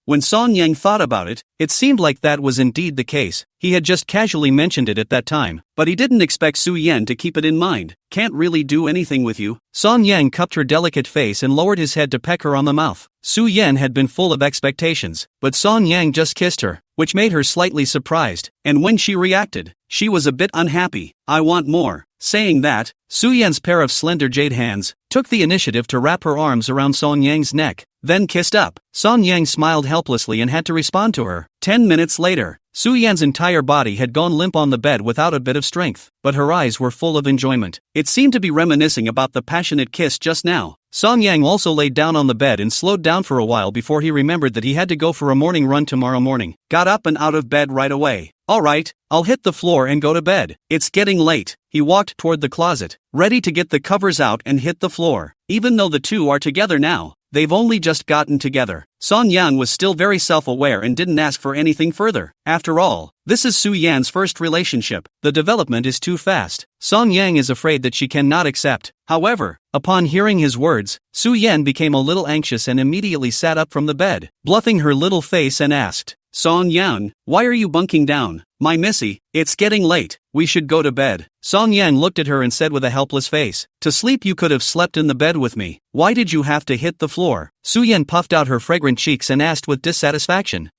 When Song Yang thought about it, it seemed like that was indeed the case. He had just casually mentioned it at that time, but he didn't expect Su Yan to keep it in mind. Can't really do anything with you. Song Yang cupped her delicate face and lowered his head to peck her on the mouth. Su Yan had been full of expectations, but Song Yang just kissed her, which made her slightly surprised, and when she reacted, she was a bit unhappy. I want more. Saying that, Su Yan's pair of slender jade hands took the initiative to wrap her arms around Song Yang's neck, then kissed up. Song Yang smiled helplessly and had to respond to her. 10 minutes later, Su Yan's entire body had gone limp on the bed without a bit of strength, but her eyes were full of enjoyment. It seemed to be reminiscing about the passionate kiss just now. Song Yang also laid down on the bed and slowed down for a while before he remembered that he had to go for a morning run tomorrow morning. Got up and out of bed right away. Alright, I'll hit the floor and go to bed. It's getting late. He walked toward the closet, ready to get the covers out and hit the floor. Even though the two are together now, they've only just gotten together. Song Yan was still very self-aware and didn't ask for anything further. After all, this is Su Yan's first relationship. The development is too fast. Song Yang is afraid that she cannot accept. However, upon hearing his words, Su Yan became a little anxious and immediately sat up from the bed, bluffing her little face and asked, Song Yan, why are you bunking down? My missy, it's getting late. We should go to bed. Song Yan looked at her and said with a helpless face, to sleep you could have slept in the bed with me. Why did you have to hit the floor? Su Yan puffed out her fragrant cheeks and asked with dissatisfaction.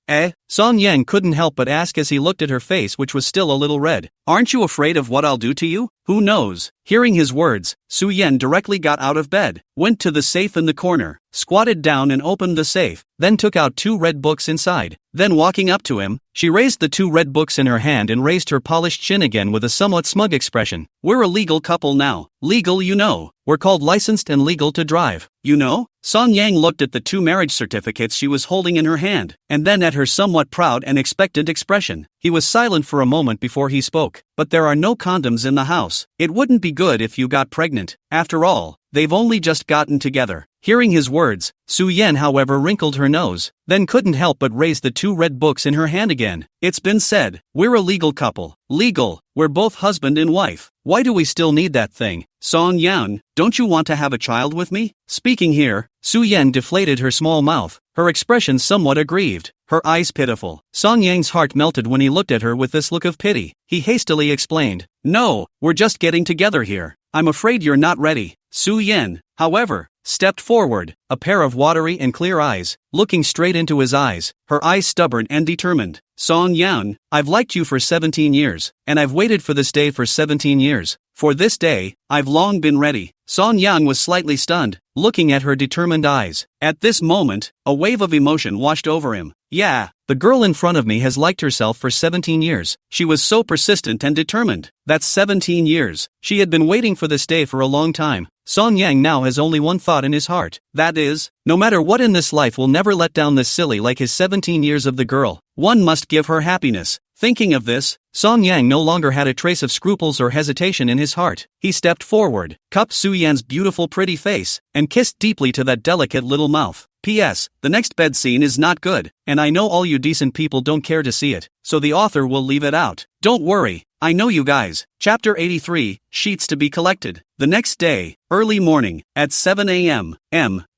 Song Yang couldn't help but ask as he looked at her face, which was still a little red. Aren't you afraid of what I'll do to you? Who knows? Hearing his words, Su Yan directly got out of bed, went to the safe in the corner, squatted down and opened the safe, then took out 2 red books inside. Then walking up to him, she raised the 2 red books in her hand and raised her polished chin again with a somewhat smug expression. We're a legal couple now. Legal, you know. We're called licensed and legal to drive. You know? Song Yang looked at the 2 marriage certificates she was holding in her hand, and then at her somewhat proud and expectant expression. He was silent for a moment before he spoke. But there are no condoms in the house. It wouldn't be good if you got pregnant. After all, they've only just gotten together. Hearing his words, Su Yan however wrinkled her nose, then couldn't help but raise the 2 red books in her hand again. It's been said, we're a legal couple. Legal, we're both husband and wife. Why do we still need that thing? Song Yan, don't you want to have a child with me? Speaking here, Su Yan deflated her small mouth, her expression somewhat aggrieved, her eyes pitiful. Song Yang's heart melted when he looked at her with this look of pity. He hastily explained, no, we're just getting together here. I'm afraid you're not ready. Su Yan, however, stepped forward, a pair of watery and clear eyes, looking straight into his eyes, her eyes stubborn and determined. Song Yan, I've liked you for 17 years, and I've waited for this day for 17 years. For this day, I've long been ready. Song Yang was slightly stunned, looking at her determined eyes. At this moment, a wave of emotion washed over him. Yeah, the girl in front of me has liked herself for 17 years. She was so persistent and determined. That's 17 years. She had been waiting for this day for a long time. Song Yang now has only one thought in his heart. That is, no matter what in this life will never let down this silly like his 17 years of the girl. One must give her happiness. Thinking of this, Song Yang no longer had a trace of scruples or hesitation in his heart. He stepped forward, cupped Su Yan's beautiful pretty face, and kissed deeply to that delicate little mouth. P.S. The next bed scene is not good, and I know all you decent people don't care to see it, so the author will leave it out. Don't worry, I know you guys. Chapter 83, Sheets to be collected. The next day, early morning, at 7 a.m.,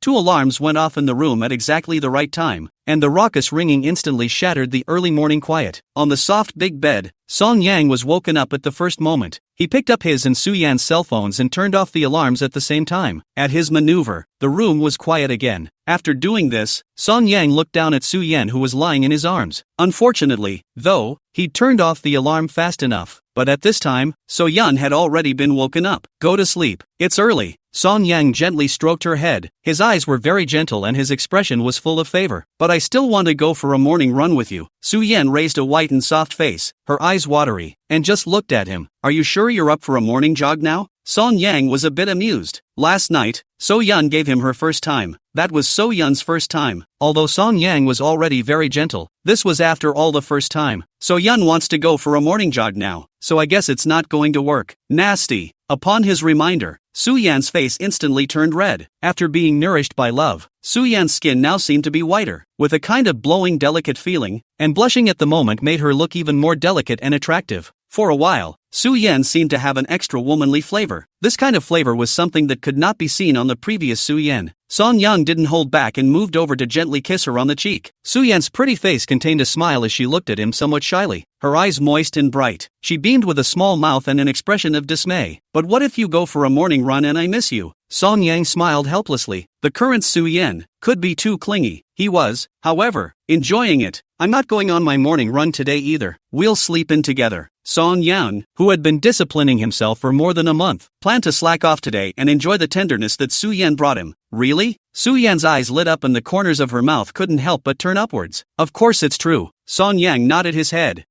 2 alarms went off in the room at exactly the right time, and the raucous ringing instantly shattered the early morning quiet. On the soft big bed, Song Yang was woken up at the first moment. He picked up his and Su Yan's cell phones and turned off the alarms at the same time. At his maneuver, the room was quiet again. After doing this, Song Yang looked down at Su Yan who was lying in his arms. Unfortunately, though, he'd turned off the alarm fast enough. But at this time, So Yan had already been woken up. Go to sleep. It's early. Song Yang gently stroked her head. His eyes were very gentle and his expression was full of favor. But I still want to go for a morning run with you. Su Yan raised a white and soft face, her eyes watery, and just looked at him. Are you sure you're up for a morning jog now? Song Yang was a bit amused. Last night, So Yan gave him her first time. That was So Yan's first time. Although Song Yang was already very gentle, this was after all the first time. So Yan wants to go for a morning jog now, so I guess it's not going to work. Nasty. Upon his reminder, Su Yan's face instantly turned red. After being nourished by love, Su Yan's skin now seemed to be whiter, with a kind of blowing delicate feeling, and blushing at the moment made her look even more delicate and attractive. For a while, Su Yan seemed to have an extra womanly flavor. This kind of flavor was something that could not be seen on the previous Su Yan. Song Yang didn't hold back and moved over to gently kiss her on the cheek. Su Yan's pretty face contained a smile as she looked at him somewhat shyly, her eyes moist and bright. She beamed with a small mouth and an expression of dismay. But what if you go for a morning run and I miss you? Song Yang smiled helplessly. The current Su Yan could be too clingy. He was, however, enjoying it. I'm not going on my morning run today either. We'll sleep in together. Song Yan, who had been disciplining himself for more than a month, planned to slack off today and enjoy the tenderness that Su Yan brought him. Really? Su Yan's eyes lit up and the corners of her mouth couldn't help but turn upwards. Of course it's true. Song Yang nodded his head.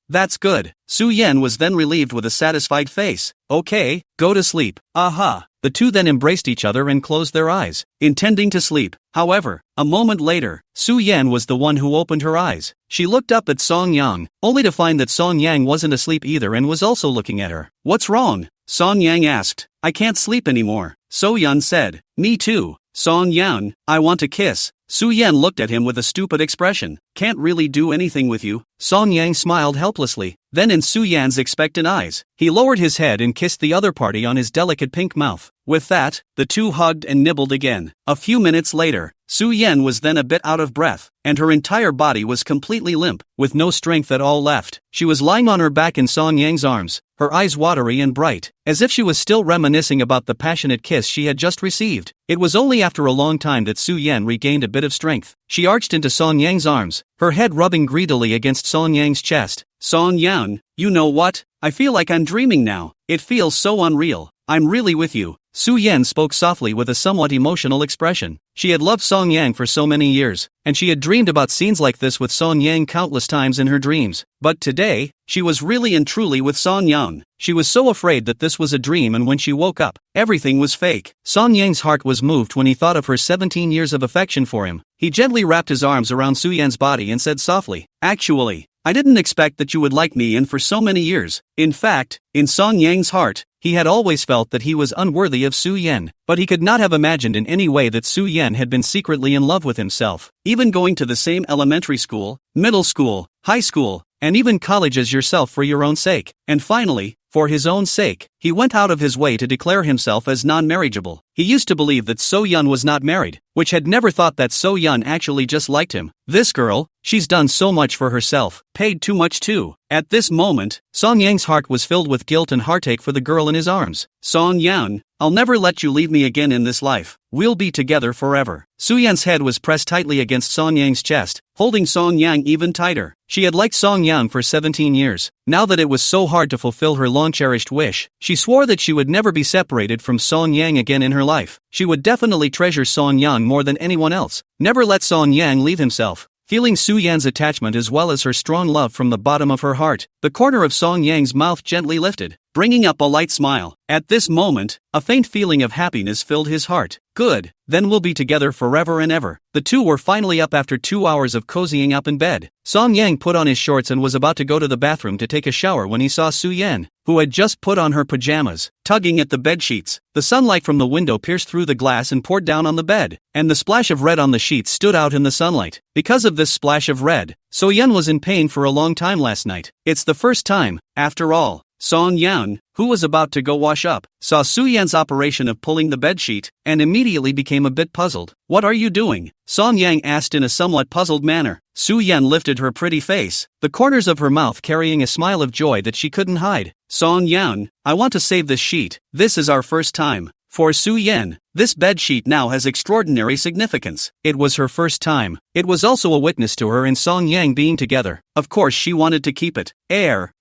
That's good. Su Yan was then relieved with a satisfied face. Okay, go to sleep. Aha. The two then embraced each other and closed their eyes, intending to sleep. However, a moment later, Su Yan was the one who opened her eyes. She looked up at Song Yang, only to find that Song Yang wasn't asleep either and was also looking at her. What's wrong? Song Yang asked. I can't sleep anymore. So Yan said. Me too. Song Yang, I want a kiss. Su Yan looked at him with a stupid expression. Can't really do anything with you. Song Yang smiled helplessly. Then in Su Yan's expectant eyes, he lowered his head and kissed the other party on his delicate pink mouth. With that, the two hugged and nibbled again. A few minutes later, Su Yan was then a bit out of breath, and her entire body was completely limp, with no strength at all left. She was lying on her back in Song Yang's arms, her eyes watery and bright, as if she was still reminiscing about the passionate kiss she had just received. It was only after a long time that Su Yan regained a bit of strength. She arched into Song Yang's arms, her head rubbing greedily against Song Yang's chest. Song Yang, you know what? I feel like I'm dreaming now. It feels so unreal. I'm really with you. Su Yan spoke softly with a somewhat emotional expression. She had loved Song Yang for so many years, and she had dreamed about scenes like this with Song Yang countless times in her dreams. But today, she was really and truly with Song Yang. She was so afraid that this was a dream, and when she woke up, everything was fake. Song Yang's heart was moved when he thought of her 17 years of affection for him. He gently wrapped his arms around Su Yan's body and said softly, Actually, I didn't expect that you would like me and for so many years. In fact, in Song Yang's heart, he had always felt that he was unworthy of Su Yan, but he could not have imagined in any way that Su Yan had been secretly in love with himself, even going to the same elementary school, middle school, high school, and even college as yourself for your own sake. And finally, for his own sake, he went out of his way to declare himself as non-marriageable. He used to believe that So Yun was not married, which had never thought that So Yun actually just liked him. This girl, she's done so much for herself, paid too much too. At this moment, Song Yang's heart was filled with guilt and heartache for the girl in his arms. Song Yan, I'll never let you leave me again in this life. We'll be together forever. Su Yan's head was pressed tightly against Song Yang's chest, holding Song Yang even tighter. She had liked Song Yang for 17 years. Now that it was so hard to fulfill her long-cherished wish, she swore that she would never be separated from Song Yang again in her life. She would definitely treasure Song Yang more than anyone else. Never let Song Yang leave himself. Feeling Su Yan's attachment as well as her strong love from the bottom of her heart, the corner of Song Yang's mouth gently lifted, bringing up a light smile. At this moment, a faint feeling of happiness filled his heart. Good, then we'll be together forever and ever. The two were finally up after 2 hours of cozying up in bed. Song Yang put on his shorts and was about to go to the bathroom to take a shower when he saw Su Yan, who had just put on her pajamas, tugging at the bed sheets. The sunlight from the window pierced through the glass and poured down on the bed, and the splash of red on the sheets stood out in the sunlight. Because of this splash of red, So Yan was in pain for a long time last night. It's the first time, after all. Song Yan, who was about to go wash up, saw Su Yan's operation of pulling the bedsheet, and immediately became a bit puzzled. What are you doing? Song Yang asked in a somewhat puzzled manner. Su Yan lifted her pretty face, the corners of her mouth carrying a smile of joy that she couldn't hide. Song Yan, I want to save this sheet. This is our first time. For Su Yan, this bedsheet now has extraordinary significance. It was her first time. It was also a witness to her and Song Yang being together. Of course she wanted to keep it.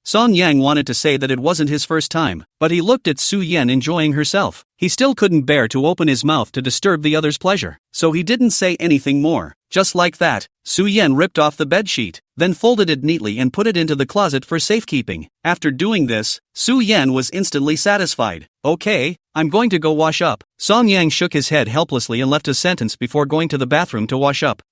Song Yang wanted to say that it wasn't his first time, but he looked at Su Yan enjoying herself. He still couldn't bear to open his mouth to disturb the other's pleasure, so he didn't say anything more. Just like that, Su Yan ripped off the bedsheet, then folded it neatly and put it into the closet for safekeeping. After doing this, Su Yan was instantly satisfied. Okay, I'm going to go wash up. Song Yang shook his head helplessly and left a sentence before going to the bathroom to wash up.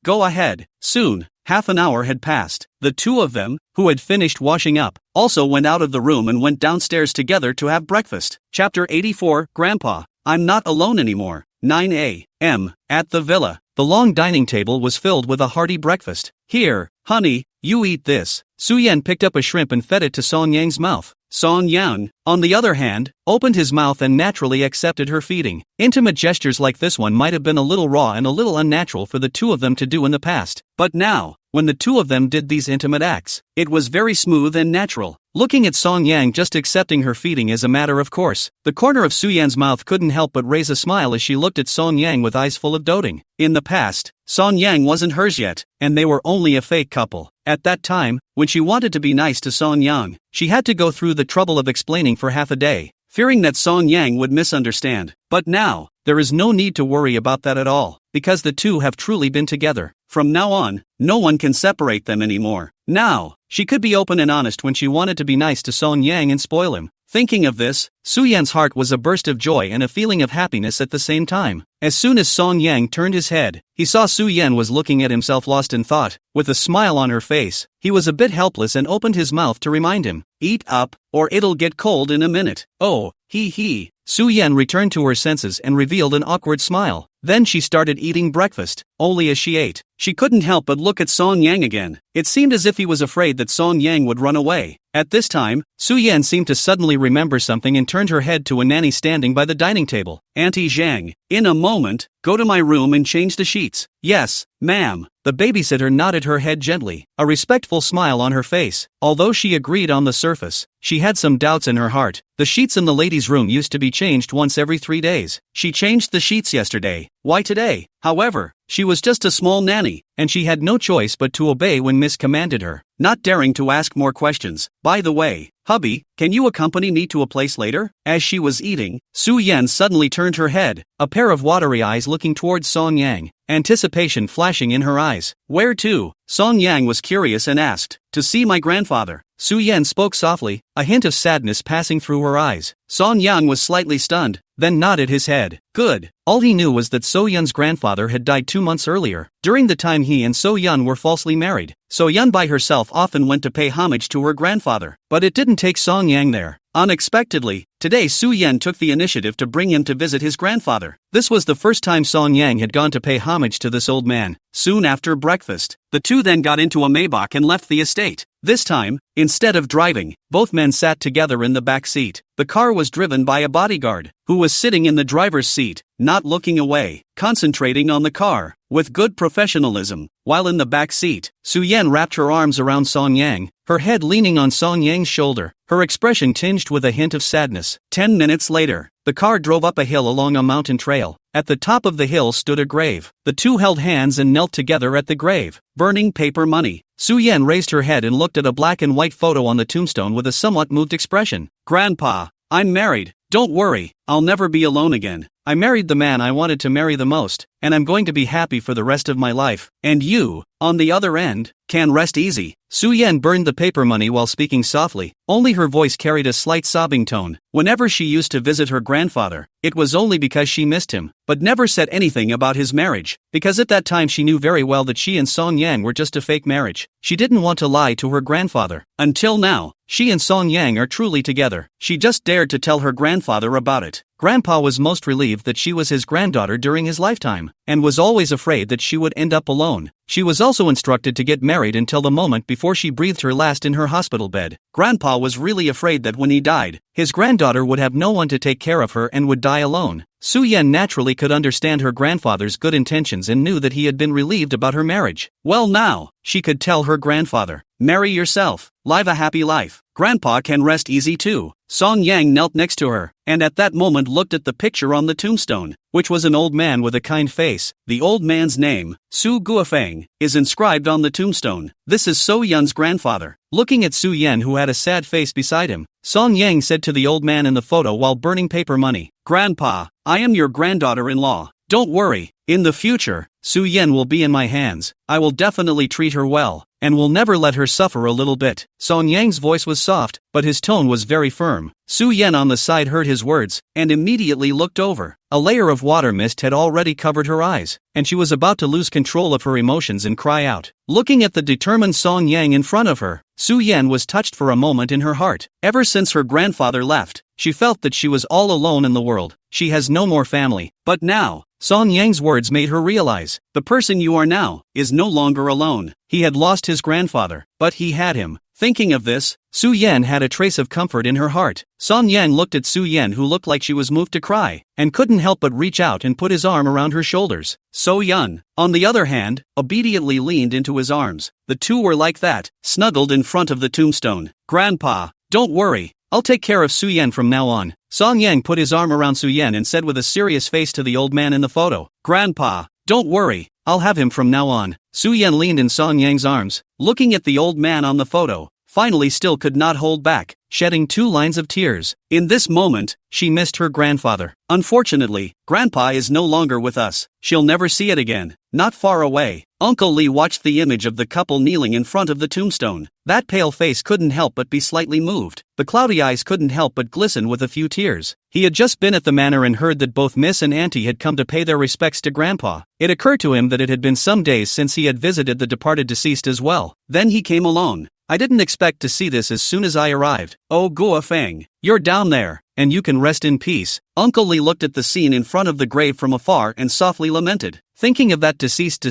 Go ahead. Soon, half an hour had passed. The two of them, who had finished washing up, also went out of the room and went downstairs together to have breakfast. Chapter 84, Grandpa, I'm not alone anymore. 9 a.m. At the villa, the long dining table was filled with a hearty breakfast. Here, honey, you eat this. Su Yan picked up a shrimp and fed it to Song Yang's mouth. Song Yang, on the other hand, opened his mouth and naturally accepted her feeding. Intimate gestures like this one might have been a little raw and a little unnatural for the two of them to do in the past, but now, when the two of them did these intimate acts, it was very smooth and natural. Looking at Song Yang just accepting her feeding as a matter of course, the corner of Su Yan's mouth couldn't help but raise a smile as she looked at Song Yang with eyes full of doting. In the past, Song Yang wasn't hers yet, and they were only a fake couple. At that time, when she wanted to be nice to Song Yang, she had to go through the trouble of explaining for half a day, fearing that Song Yang would misunderstand. But now, there is no need to worry about that at all, because the two have truly been together From now on, no one can separate them anymore. Now, she could be open and honest when she wanted to be nice to Song Yang and spoil him. Thinking of this, Su Yan's heart was a burst of joy and a feeling of happiness at the same time. As soon as Song Yang turned his head, he saw Su Yan was looking at himself lost in thought. With a smile on her face, he was a bit helpless and opened his mouth to remind him, "Eat up, or it'll get cold in a minute." "Oh, he. Su Yan returned to her senses and revealed an awkward smile. Then she started eating breakfast. Only as she ate, she couldn't help but look at Song Yang again. It seemed as if he was afraid that Song Yang would run away. At this time, Su Yan seemed to suddenly remember something and turned her head to a nanny standing by the dining table. "Auntie Jiang, in a moment, go to my room and change the sheets." "Yes, ma'am." The babysitter nodded her head gently, a respectful smile on her face. Although she agreed on the surface, she had some doubts in her heart. The sheets in the ladies' room used to be changed once every 3 days. She changed the sheets yesterday. Why today? However, she was just a small nanny, and she had no choice but to obey when Miss commanded her, not daring to ask more questions. "By the way, hubby, can you accompany me to a place later?" As she was eating, Su Yan suddenly turned her head, a pair of watery eyes looking towards Song Yang, anticipation flashing in her eyes. "Where to?" Song Yang was curious and asked. "To see my grandfather." Su Yan spoke softly, a hint of sadness passing through her eyes. Song Yang was slightly stunned, then nodded his head. Good. All he knew was that So Yun's grandfather had died 2 months earlier, during the time he and So Yun were falsely married. So Yun by herself often went to pay homage to her grandfather, but it didn't take Song Yang there. Unexpectedly, today Su Yan took the initiative to bring him to visit his grandfather. This was the first time Song Yang had gone to pay homage to this old man. Soon after breakfast, the two then got into a Maybach and left the estate. This time, instead of driving, both men sat together in the back seat. The car was driven by a bodyguard, who was sitting in the driver's seat, not looking away, concentrating on the car, with good professionalism. While in the back seat, Su Yan wrapped her arms around Song Yang, her head leaning on Song Yang's shoulder, her expression tinged with a hint of sadness. 10 minutes later, the car drove up a hill along a mountain trail. At the top of the hill stood a grave. The two held hands and knelt together at the grave, burning paper money. Su Yan raised her head and looked at a black and white photo on the tombstone with a somewhat moved expression. "Grandpa, I'm married. Don't worry, I'll never be alone again. I married the man I wanted to marry the most, and I'm going to be happy for the rest of my life. And you, on the other end, can rest easy." Su Yan burned the paper money while speaking softly, only her voice carried a slight sobbing tone. Whenever she used to visit her grandfather, it was only because she missed him, but never said anything about his marriage, because at that time she knew very well that she and Song Yang were just a fake marriage. She didn't want to lie to her grandfather. Until now, she and Song Yang are truly together. She just dared to tell her grandfather about it. Grandpa was most relieved that she was his granddaughter during his lifetime, and was always afraid that she would end up alone. She was also instructed to get married until the moment before she breathed her last in her hospital bed. Grandpa was really afraid that when he died, his granddaughter would have no one to take care of her and would die alone. Su Yan naturally could understand her grandfather's good intentions and knew that he had been relieved about her marriage. Well, now, she could tell her grandfather, "Marry yourself, live a happy life. Grandpa can rest easy too." Song Yang knelt next to her, and at that moment looked at the picture on the tombstone, which was an old man with a kind face. The old man's name, Su Guofeng, is inscribed on the tombstone. This is So Yun's grandfather. Looking at Su Yan, who had a sad face beside him, Song Yang said to the old man in the photo while burning paper money, "Grandpa, I am your granddaughter-in-law. Don't worry, in the future, Su Yan will be in my hands. I will definitely treat her well, and will never let her suffer a little bit." Song Yang's voice was soft, but his tone was very firm. Su Yan on the side heard his words, and immediately looked over. A layer of water mist had already covered her eyes, and she was about to lose control of her emotions and cry out. Looking at the determined Song Yang in front of her, Su Yan was touched for a moment in her heart. Ever since her grandfather left, she felt that she was all alone in the world. She has no more family. But now, Song Yang's words made her realize, the person you are now, is no longer alone. He had lost his grandfather, but he had him. Thinking of this, Su Yan had a trace of comfort in her heart. Song Yang looked at Su Yan, who looked like she was moved to cry, and couldn't help but reach out and put his arm around her shoulders. So Yun, on the other hand, obediently leaned into his arms. The two were like that, snuggled in front of the tombstone. "Grandpa, don't worry, I'll take care of Su Yan from now on." Song Yang put his arm around Su Yan and said with a serious face to the old man in the photo, "Grandpa, don't worry, I'll have him from now on." Su Yan leaned in Song Yang's arms, looking at the old man on the photo, finally still could not hold back, shedding 2 lines of tears. In this moment, she missed her grandfather. "Unfortunately, Grandpa is no longer with us. She'll never see it again. Not far away, Uncle Lee watched the image of the couple kneeling in front of the tombstone. That pale face couldn't help but be slightly moved. The cloudy eyes couldn't help but glisten with a few tears. He had just been at the manor and heard that both Miss and Auntie had come to pay their respects to Grandpa. It occurred to him that it had been some days since he had visited the departed deceased as well. Then he came alone. I didn't expect to see this as soon as I arrived. Oh Gua Feng, you're down there, and you can rest in peace. Uncle Lee looked at the scene in front of the grave from afar and softly lamented. Thinking of that deceased,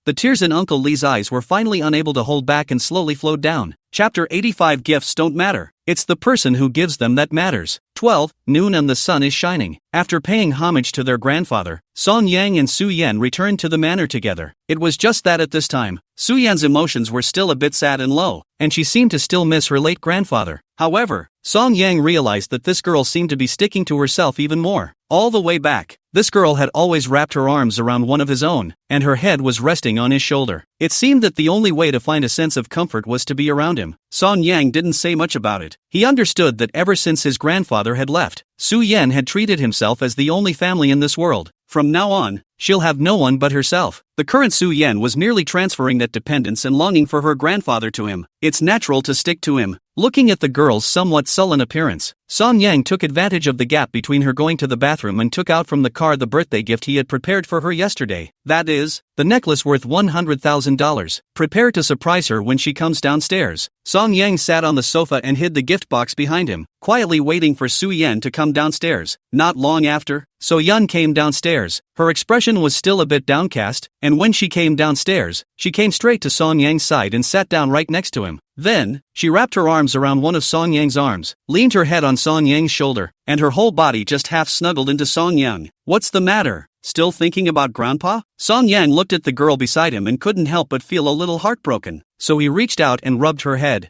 the tears in Uncle Lee's eyes were finally unable to hold back and slowly flowed down. Chapter 85. Gifts don't matter. It's the person who gives them that matters. 12. Noon and the sun is shining. After paying homage to their grandfather, Song Yang and Su Yan returned to the manor together. It was just that at this time, Su Yan's emotions were still a bit sad and low, and she seemed to still miss her late grandfather. However, Song Yang realized that this girl seemed to be sticking to herself even more. All the way back, this girl had always wrapped her arms around one of his own, and her head was resting on his shoulder. It seemed that the only way to find a sense of comfort was to be around him. Song Yang didn't say much about it. He understood that ever since his grandfather had left, Su Yan had treated himself as the only family in this world. From now on, she'll have no one but herself. The current Su Yan was merely transferring that dependence and longing for her grandfather to him. It's natural to stick to him. Looking at the girl's somewhat sullen appearance, Song Yang took advantage of the gap between her going to the bathroom and took out from the car the birthday gift he had prepared for her yesterday. That is, the necklace worth $100,000. Prepare to surprise her when she comes downstairs. Song Yang sat on the sofa and hid the gift box behind him, quietly waiting for Su Yan to come downstairs. Not long after, So Yan came downstairs. Her expression was still a bit downcast, and when she came downstairs, she came straight to Song Yang's side and sat down right next to him. Then, she wrapped her arms around one of Song Yang's arms, leaned her head on Song Yang's shoulder, and her whole body just half snuggled into Song Yang. "What's the matter? Still thinking about Grandpa?" Song Yang looked at the girl beside him and couldn't help but feel a little heartbroken. So he reached out and rubbed her head.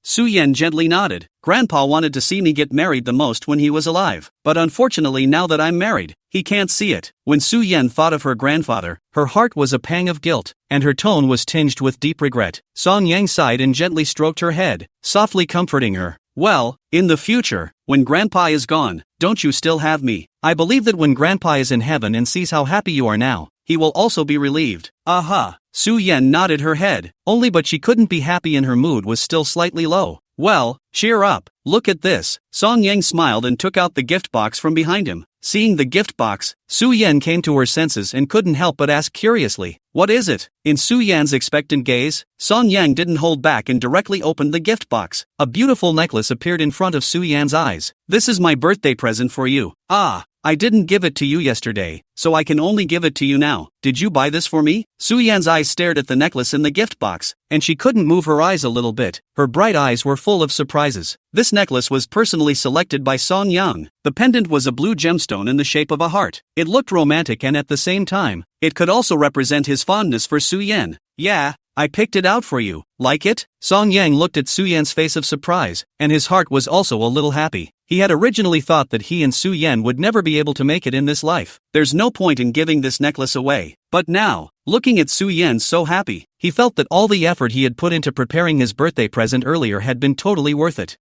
Su Yan gently nodded. "Grandpa wanted to see me get married the most when he was alive. But unfortunately now that I'm married, he can't see it." When Su Yan thought of her grandfather, her heart was a pang of guilt, and her tone was tinged with deep regret. Song Yang sighed and gently stroked her head, softly comforting her. "Well, in the future, when Grandpa is gone, don't you still have me? I believe that when Grandpa is in heaven and sees how happy you are now, he will also be relieved." "Aha." Su Yan nodded her head, only but she couldn't be happy and her mood was still slightly low. "Well, cheer up, look at this." Song Yang smiled and took out the gift box from behind him. Seeing the gift box, Su Yan came to her senses and couldn't help but ask curiously, "What is it?" In Su Yan's expectant gaze, Song Yang didn't hold back and directly opened the gift box. A beautiful necklace appeared in front of Su Yan's eyes. "This is my birthday present for you." "Ah, I didn't give it to you yesterday, so I can only give it to you now. Did you buy this for me?" Su Yan's eyes stared at the necklace in the gift box, and she couldn't move her eyes a little bit. Her bright eyes were full of surprises. This necklace was personally selected by Song Yang. The pendant was a blue gemstone in the shape of a heart. It looked romantic and at the same time, it could also represent his fondness for Su Yan. "Yeah, I picked it out for you. Like it?" Song Yang looked at Su Yan's face of surprise, and his heart was also a little happy. He had originally thought that he and Su Yan would never be able to make it in this life. There's no point in giving this necklace away. But now, looking at Su Yan so happy, he felt that all the effort he had put into preparing his birthday present earlier had been totally worth it.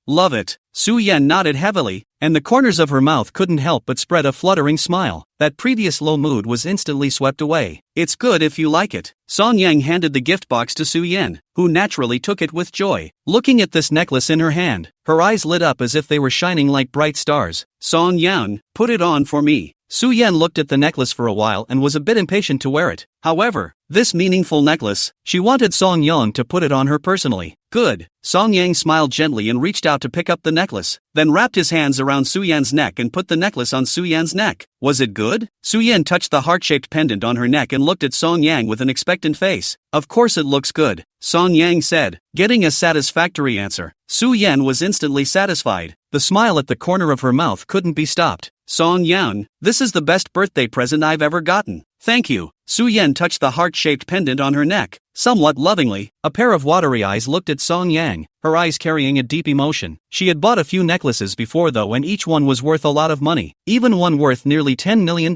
Love it." Su Yan nodded heavily, and the corners of her mouth couldn't help but spread a fluttering smile. That previous low mood was instantly swept away. "It's good if you like it." Song Yang handed the gift box to Su Yan, who naturally took it with joy. Looking at this necklace in her hand, her eyes lit up as if they were shining like bright stars. "Song Yang, put it on for me." Su Yan looked at the necklace for a while and was a bit impatient to wear it. However, this meaningful necklace, she wanted Song Yang to put it on her personally. "Good." Song Yang smiled gently and reached out to pick up the necklace, then wrapped his hands around Su Yan's neck and put the necklace on Su Yan's neck. "Was it good?" Su Yan touched the heart-shaped pendant on her neck and looked at Song Yang with an expectant face. "Of course it looks good," Song Yang said, getting a satisfactory answer. Su Yan was instantly satisfied. The smile at the corner of her mouth couldn't be stopped. "Song Yang, this is the best birthday present I've ever gotten." "Thank you." Su Yan touched the heart-shaped pendant on her neck. Somewhat lovingly, a pair of watery eyes looked at Song Yang, her eyes carrying a deep emotion. She had bought a few necklaces before though, and each one was worth a lot of money, even one worth nearly $10 million.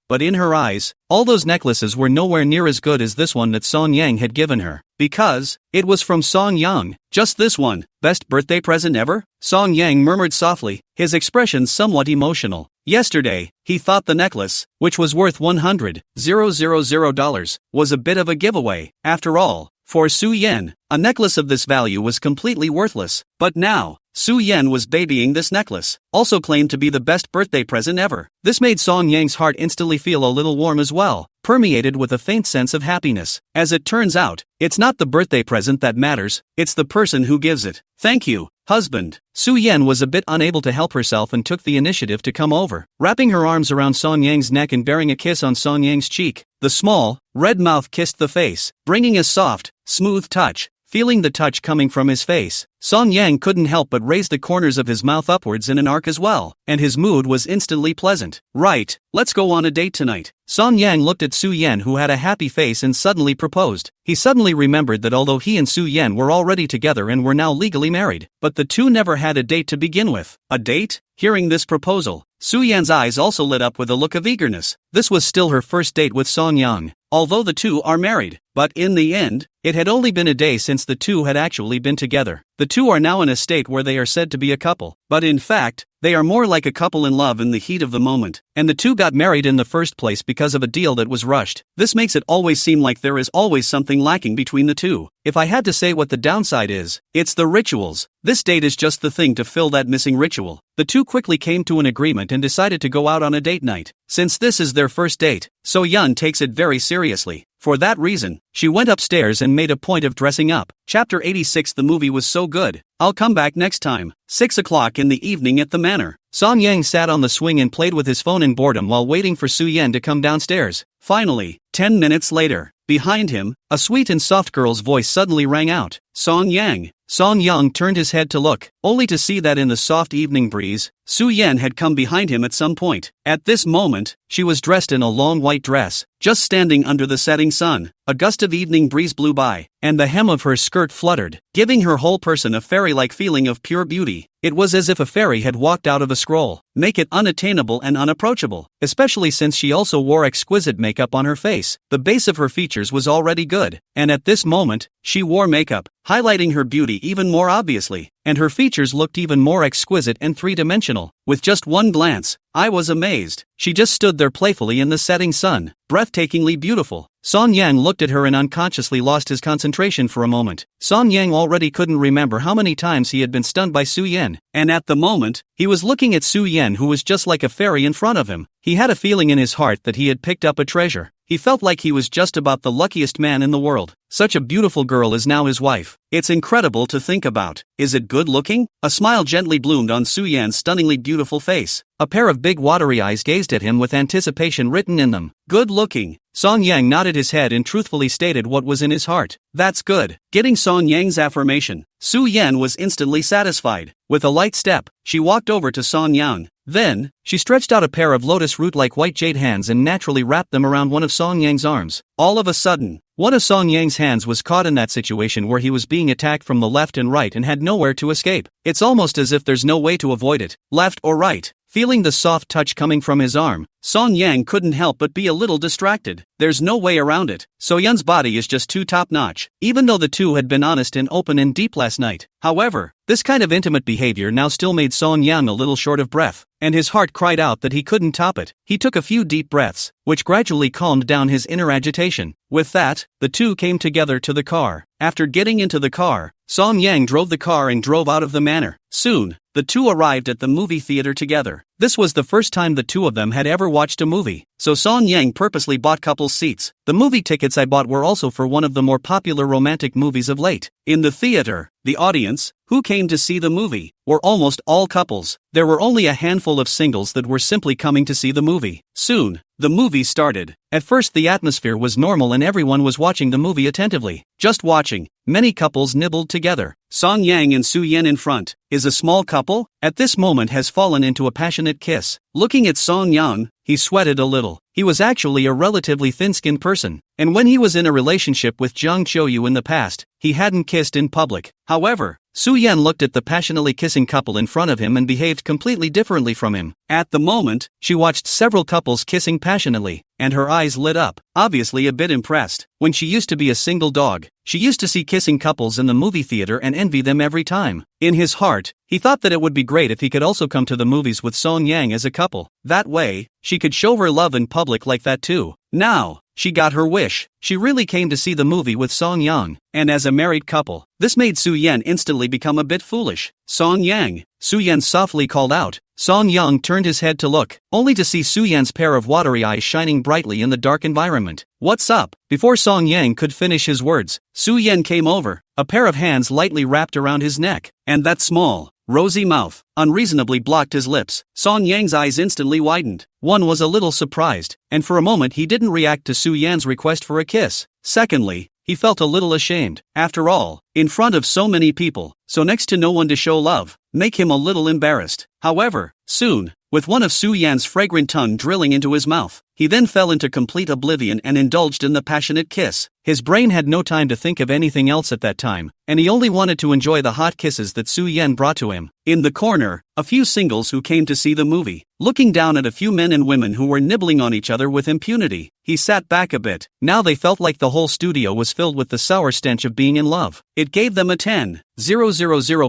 But in her eyes, all those necklaces were nowhere near as good as this one that Song Yang had given her. Because it was from Song Yang. Just this one. Best birthday present ever? Song Yang murmured softly, his expression somewhat emotional. Yesterday, he thought the necklace, which was worth $100,000, was a bit of a giveaway. After all, for Su Yan, a necklace of this value was completely worthless. But now, Su Yan was babying this necklace, also claimed to be the best birthday present ever. This made Song Yang's heart instantly feel a little warm as well, permeated with a faint sense of happiness. As it turns out, it's not the birthday present that matters, it's the person who gives it. Thank you, husband. Su Yan was a bit unable to help herself and took the initiative to come over, wrapping her arms around Song Yang's neck and bearing a kiss on Song Yang's cheek. The small, red mouth kissed the face, bringing a soft, smooth touch. Feeling the touch coming from his face, Song Yang couldn't help but raise the corners of his mouth upwards in an arc as well, and his mood was instantly pleasant. Right, let's go on a date tonight. Song Yang looked at Su Yan, who had a happy face, and suddenly proposed. He suddenly remembered that although he and Su Yan were already together and were now legally married, but the two never had a date to begin with. A date? Hearing this proposal, Su Yan's eyes also lit up with a look of eagerness. This was still her first date with Song Yang, although the two are married. But in the end, it had only been a day since the two had actually been together. The two are now in a state where they are said to be a couple, but in fact, they are more like a couple in love in the heat of the moment, and the two got married in the first place because of a deal that was rushed. This makes it always seem like there is always something lacking between the two. If I had to say what the downside is, it's the rituals. This date is just the thing to fill that missing ritual. The two quickly came to an agreement and decided to go out on a date night. Since this is their first date, So Yun takes it very seriously. For that reason, she went upstairs and made a point of dressing up. Chapter 86. The movie was so good. I'll come back next time. 6 o'clock in the evening at the manor. Song Yang sat on the swing and played with his phone in boredom while waiting for Su Yan to come downstairs. Finally, 10 minutes later, behind him, a sweet and soft girl's voice suddenly rang out. Song Yang. Song Yang turned his head to look, only to see that in the soft evening breeze, Su Yan had come behind him at some point. At this moment, she was dressed in a long white dress, just standing under the setting sun. A gust of evening breeze blew by, and the hem of her skirt fluttered, giving her whole person a fairy-like feeling of pure beauty. It was as if a fairy had walked out of a scroll, make it unattainable and unapproachable, especially since she also wore exquisite makeup on her face. The base of her features was already good, and at this moment, she wore makeup, highlighting her beauty even more obviously, and her features looked even more exquisite and three-dimensional. With just one glance, I was amazed. She just stood there playfully in the setting sun, breathtakingly beautiful. Song Yang looked at her and unconsciously lost his concentration for a moment. Song Yang already couldn't remember how many times he had been stunned by Su Yan, and at the moment, he was looking at Su Yan, who was just like a fairy in front of him. He had a feeling in his heart that he had picked up a treasure. He felt like he was just about the luckiest man in the world. Such a beautiful girl is now his wife. It's incredible to think about. Is it good looking? A smile gently bloomed on Su Yan's stunningly beautiful face. A pair of big watery eyes gazed at him with anticipation written in them. Good looking. Song Yang nodded his head and truthfully stated what was in his heart. That's good. Getting Song Yang's affirmation, Su Yan was instantly satisfied. With a light step, she walked over to Song Yang. Then, she stretched out a pair of lotus root-like white jade hands and naturally wrapped them around one of Song Yang's arms. All of a sudden, one of Song Yang's hands was caught in that situation where he was being attacked from the left and right and had nowhere to escape. It's almost as if there's no way to avoid it, left or right. Feeling the soft touch coming from his arm, Song Yang couldn't help but be a little distracted. There's no way around it. So Yun's body is just too top-notch, even though the two had been honest and open and deep last night. However, this kind of intimate behavior now still made Song Yang a little short of breath, and his heart cried out that he couldn't top it. He took a few deep breaths, which gradually calmed down his inner agitation. With that, the two came together to the car. After getting into the car, Song Yang drove the car and drove out of the manor. Soon, the two arrived at the movie theater together. This was the first time the two of them had ever watched a movie, so Song Yang purposely bought couples seats. The movie tickets I bought were also for one of the more popular romantic movies of late. In the theater, the audience, who came to see the movie, were almost all couples. There were only a handful of singles that were simply coming to see the movie. Soon, the movie started. At first the atmosphere was normal and everyone was watching the movie attentively. Just watching. Many couples nibbled together. Song Yang and Su Yan in front, is a small couple, at this moment has fallen into a passionate kiss. Looking at Song Yang, he sweated a little. He was actually a relatively thin-skinned person, and when he was in a relationship with Jiang Qiuyu in the past, he hadn't kissed in public. However, Su Yan looked at the passionately kissing couple in front of him and behaved completely differently from him. At the moment, she watched several couples kissing passionately, and her eyes lit up, obviously a bit impressed. When she used to be a single dog, she used to see kissing couples in the movie theater and envy them every time. In his heart, he thought that it would be great if he could also come to the movies with Song Yang as a couple. That way, she could show her love in public like that too. Now, she got her wish. She really came to see the movie with Song Yang, and as a married couple, this made Su Yan instantly become a bit foolish. Song Yang, Su Yan softly called out. Song Yang turned his head to look, only to see Su Yan's pair of watery eyes shining brightly in the dark environment. What's up? Before Song Yang could finish his words, Su Yan came over, a pair of hands lightly wrapped around his neck, and that small, rosy mouth unreasonably blocked his lips. Song Yang's eyes instantly widened. One was a little surprised, and for a moment he didn't react to Su Yan's request for a kiss. Secondly, he felt a little ashamed. After all, in front of so many people, so next to no one to show love, make him a little embarrassed. However, soon, with one of Su Yan's fragrant tongue drilling into his mouth, he then fell into complete oblivion and indulged in the passionate kiss. His brain had no time to think of anything else at that time, and he only wanted to enjoy the hot kisses that Su Yan brought to him. In the corner, a few singles who came to see the movie, looking down at a few men and women who were nibbling on each other with impunity. He sat back a bit. Now they felt like the whole studio was filled with the sour stench of being in love. It gave them a 10,000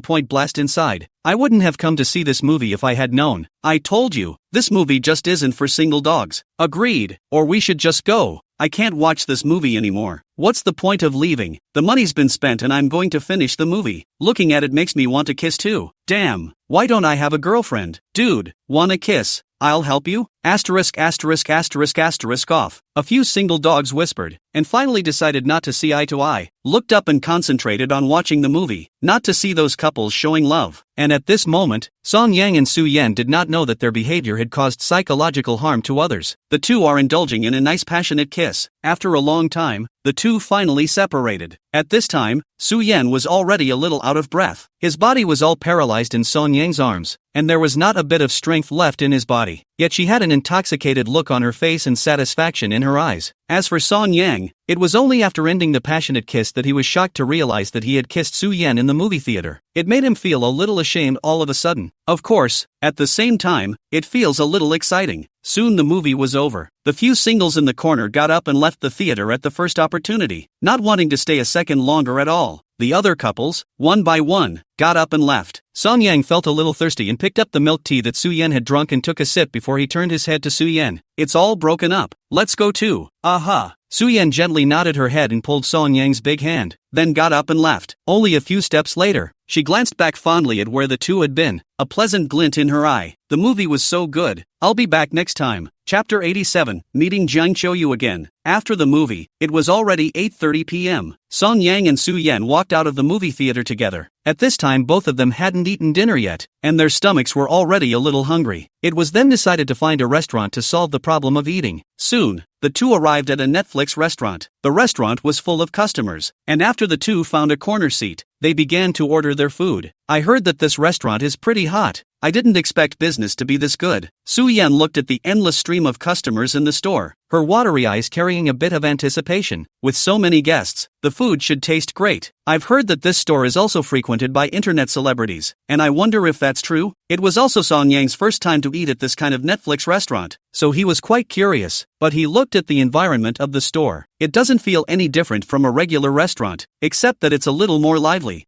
point blast inside. I wouldn't have come to see this movie if I had known. I told you, this movie just isn't for single dogs. Agreed, or we should just go. I can't watch this movie anymore. What's the point of leaving? The money's been spent and I'm going to finish the movie. Looking at it makes me want to kiss too. Damn, why don't I have a girlfriend? Dude, wanna kiss? I'll help you? Asterisk asterisk asterisk asterisk off. A few single dogs whispered, and finally decided not to see eye to eye, looked up and concentrated on watching the movie, not to see those couples showing love. And at this moment, Song Yang and Su Yan did not know that their behavior had caused psychological harm to others. The two are indulging in a nice passionate kiss. After a long time, the two finally separated. At this time, Su Yan was already a little out of breath. His body was all paralyzed in Song Yang's arms, and there was not a bit of strength left in his body. Yet she had an intoxicated look on her face and satisfaction in her eyes. As for Song Yang, it was only after ending the passionate kiss that he was shocked to realize that he had kissed Su Yan in the movie theater. It made him feel a little ashamed all of a sudden. Of course, at the same time, it feels a little exciting. Soon the movie was over. The few singles in the corner got up and left the theater at the first opportunity, not wanting to stay a second longer at all. The other couples, one by one, got up and left. Song Yang felt a little thirsty and picked up the milk tea that Su Yan had drunk and took a sip before he turned his head to Su Yan. It's all broken up. Let's go too. Aha. Su Yan gently nodded her head and pulled Song Yang's big hand, then got up and left. Only a few steps later, she glanced back fondly at where the two had been, a pleasant glint in her eye. The movie was so good. I'll be back next time. Chapter 87, Meeting Jiang Qiuyu again. After the movie, it was already 8:30 p.m. Song Yang and Su Yan walked out of the movie theater together. At this time both of them hadn't eaten dinner yet, and their stomachs were already a little hungry. It was then decided to find a restaurant to solve the problem of eating. Soon, the two arrived at a Netflix restaurant. The restaurant was full of customers, and after the two found a corner seat, they began to order their food. I heard that this restaurant is pretty hot. I didn't expect business to be this good. Su Yan looked at the endless stream of customers in the store, her watery eyes carrying a bit of anticipation. With so many guests, the food should taste great. I've heard that this store is also frequented by internet celebrities, and I wonder if that's true. It was also Song Yang's first time to eat at this kind of Netflix restaurant, so he was quite curious, but he looked at the environment of the store. It doesn't feel any different from a regular restaurant, except that it's a little more lively.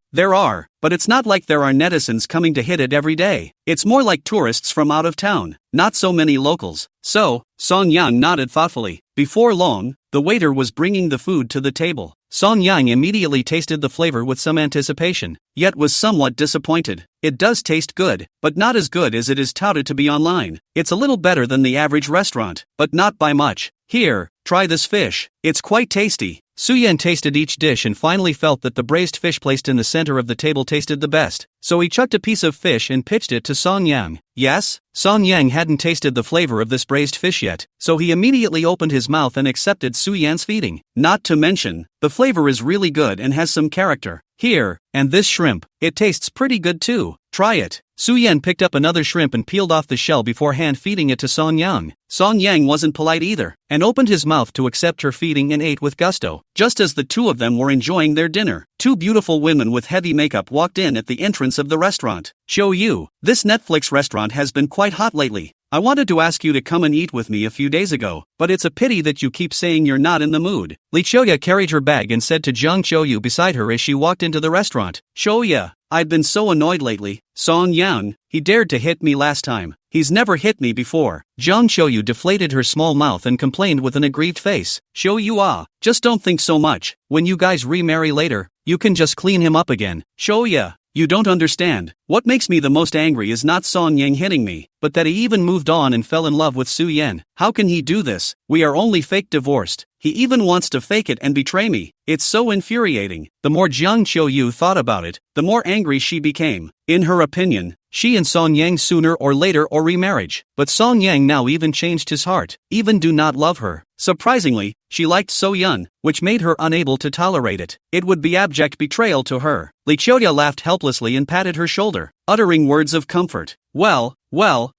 But it's not like there are netizens coming to hit it every day. It's more like tourists from out of town, not so many locals. So, Song Yang nodded thoughtfully. Before long, the waiter was bringing the food to the table. Song Yang immediately tasted the flavor with some anticipation, yet was somewhat disappointed. It does taste good, but not as good as it is touted to be online. It's a little better than the average restaurant, but not by much. Here, try this fish. It's quite tasty. Su Yan tasted each dish and finally felt that the braised fish placed in the center of the table tasted the best, so he chucked a piece of fish and pitched it to Song Yang. Yes, Song Yang hadn't tasted the flavor of this braised fish yet, so he immediately opened his mouth and accepted Su Yan's feeding. Not to mention, the flavor is really good and has some character. Here, and this shrimp, it tastes pretty good too. Try it. Su Yan picked up another shrimp and peeled off the shell before hand-feeding it to Song Yang. Song Yang wasn't polite either, and opened his mouth to accept her feeding and ate with gusto. Just as the two of them were enjoying their dinner, two beautiful women with heavy makeup walked in at the entrance of the restaurant. Qiuyu, this Netflix restaurant has been quite hot lately. I wanted to ask you to come and eat with me a few days ago, but it's a pity that you keep saying you're not in the mood. Li Qiuyu carried her bag and said to Jiang Qiuyu beside her as she walked into the restaurant. Qiuyu, I've been so annoyed lately. Jiang Yan, he dared to hit me last time. He's never hit me before. Jiang Qiuyu deflated her small mouth and complained with an aggrieved face. Qiuyu, just don't think so much. When you guys remarry later, you can just clean him up again. Qiuyu, you don't understand. What makes me the most angry is not Song Yang hitting me, but that he even moved on and fell in love with Su Yan. How can he do this? We are only fake divorced. He even wants to fake it and betray me. It's so infuriating. The more Jiang Qiuyu thought about it, the more angry she became. In her opinion, she and Song Yang sooner or later or remarriage. But Song Yang now even changed his heart, even do not love her. Surprisingly, she liked So Yun, which made her unable to tolerate it. It would be abject betrayal to her. Li Qiuyu laughed helplessly and patted her shoulder, uttering words of comfort. Well,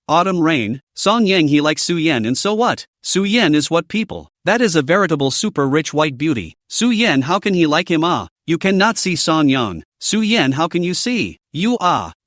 autumn rain, Song Yang he likes Su Yan and so what? Su Yan is what people. That is a veritable super rich white beauty. Su Yan how can he like him You cannot see Song Yang. Su Yan how can you see? You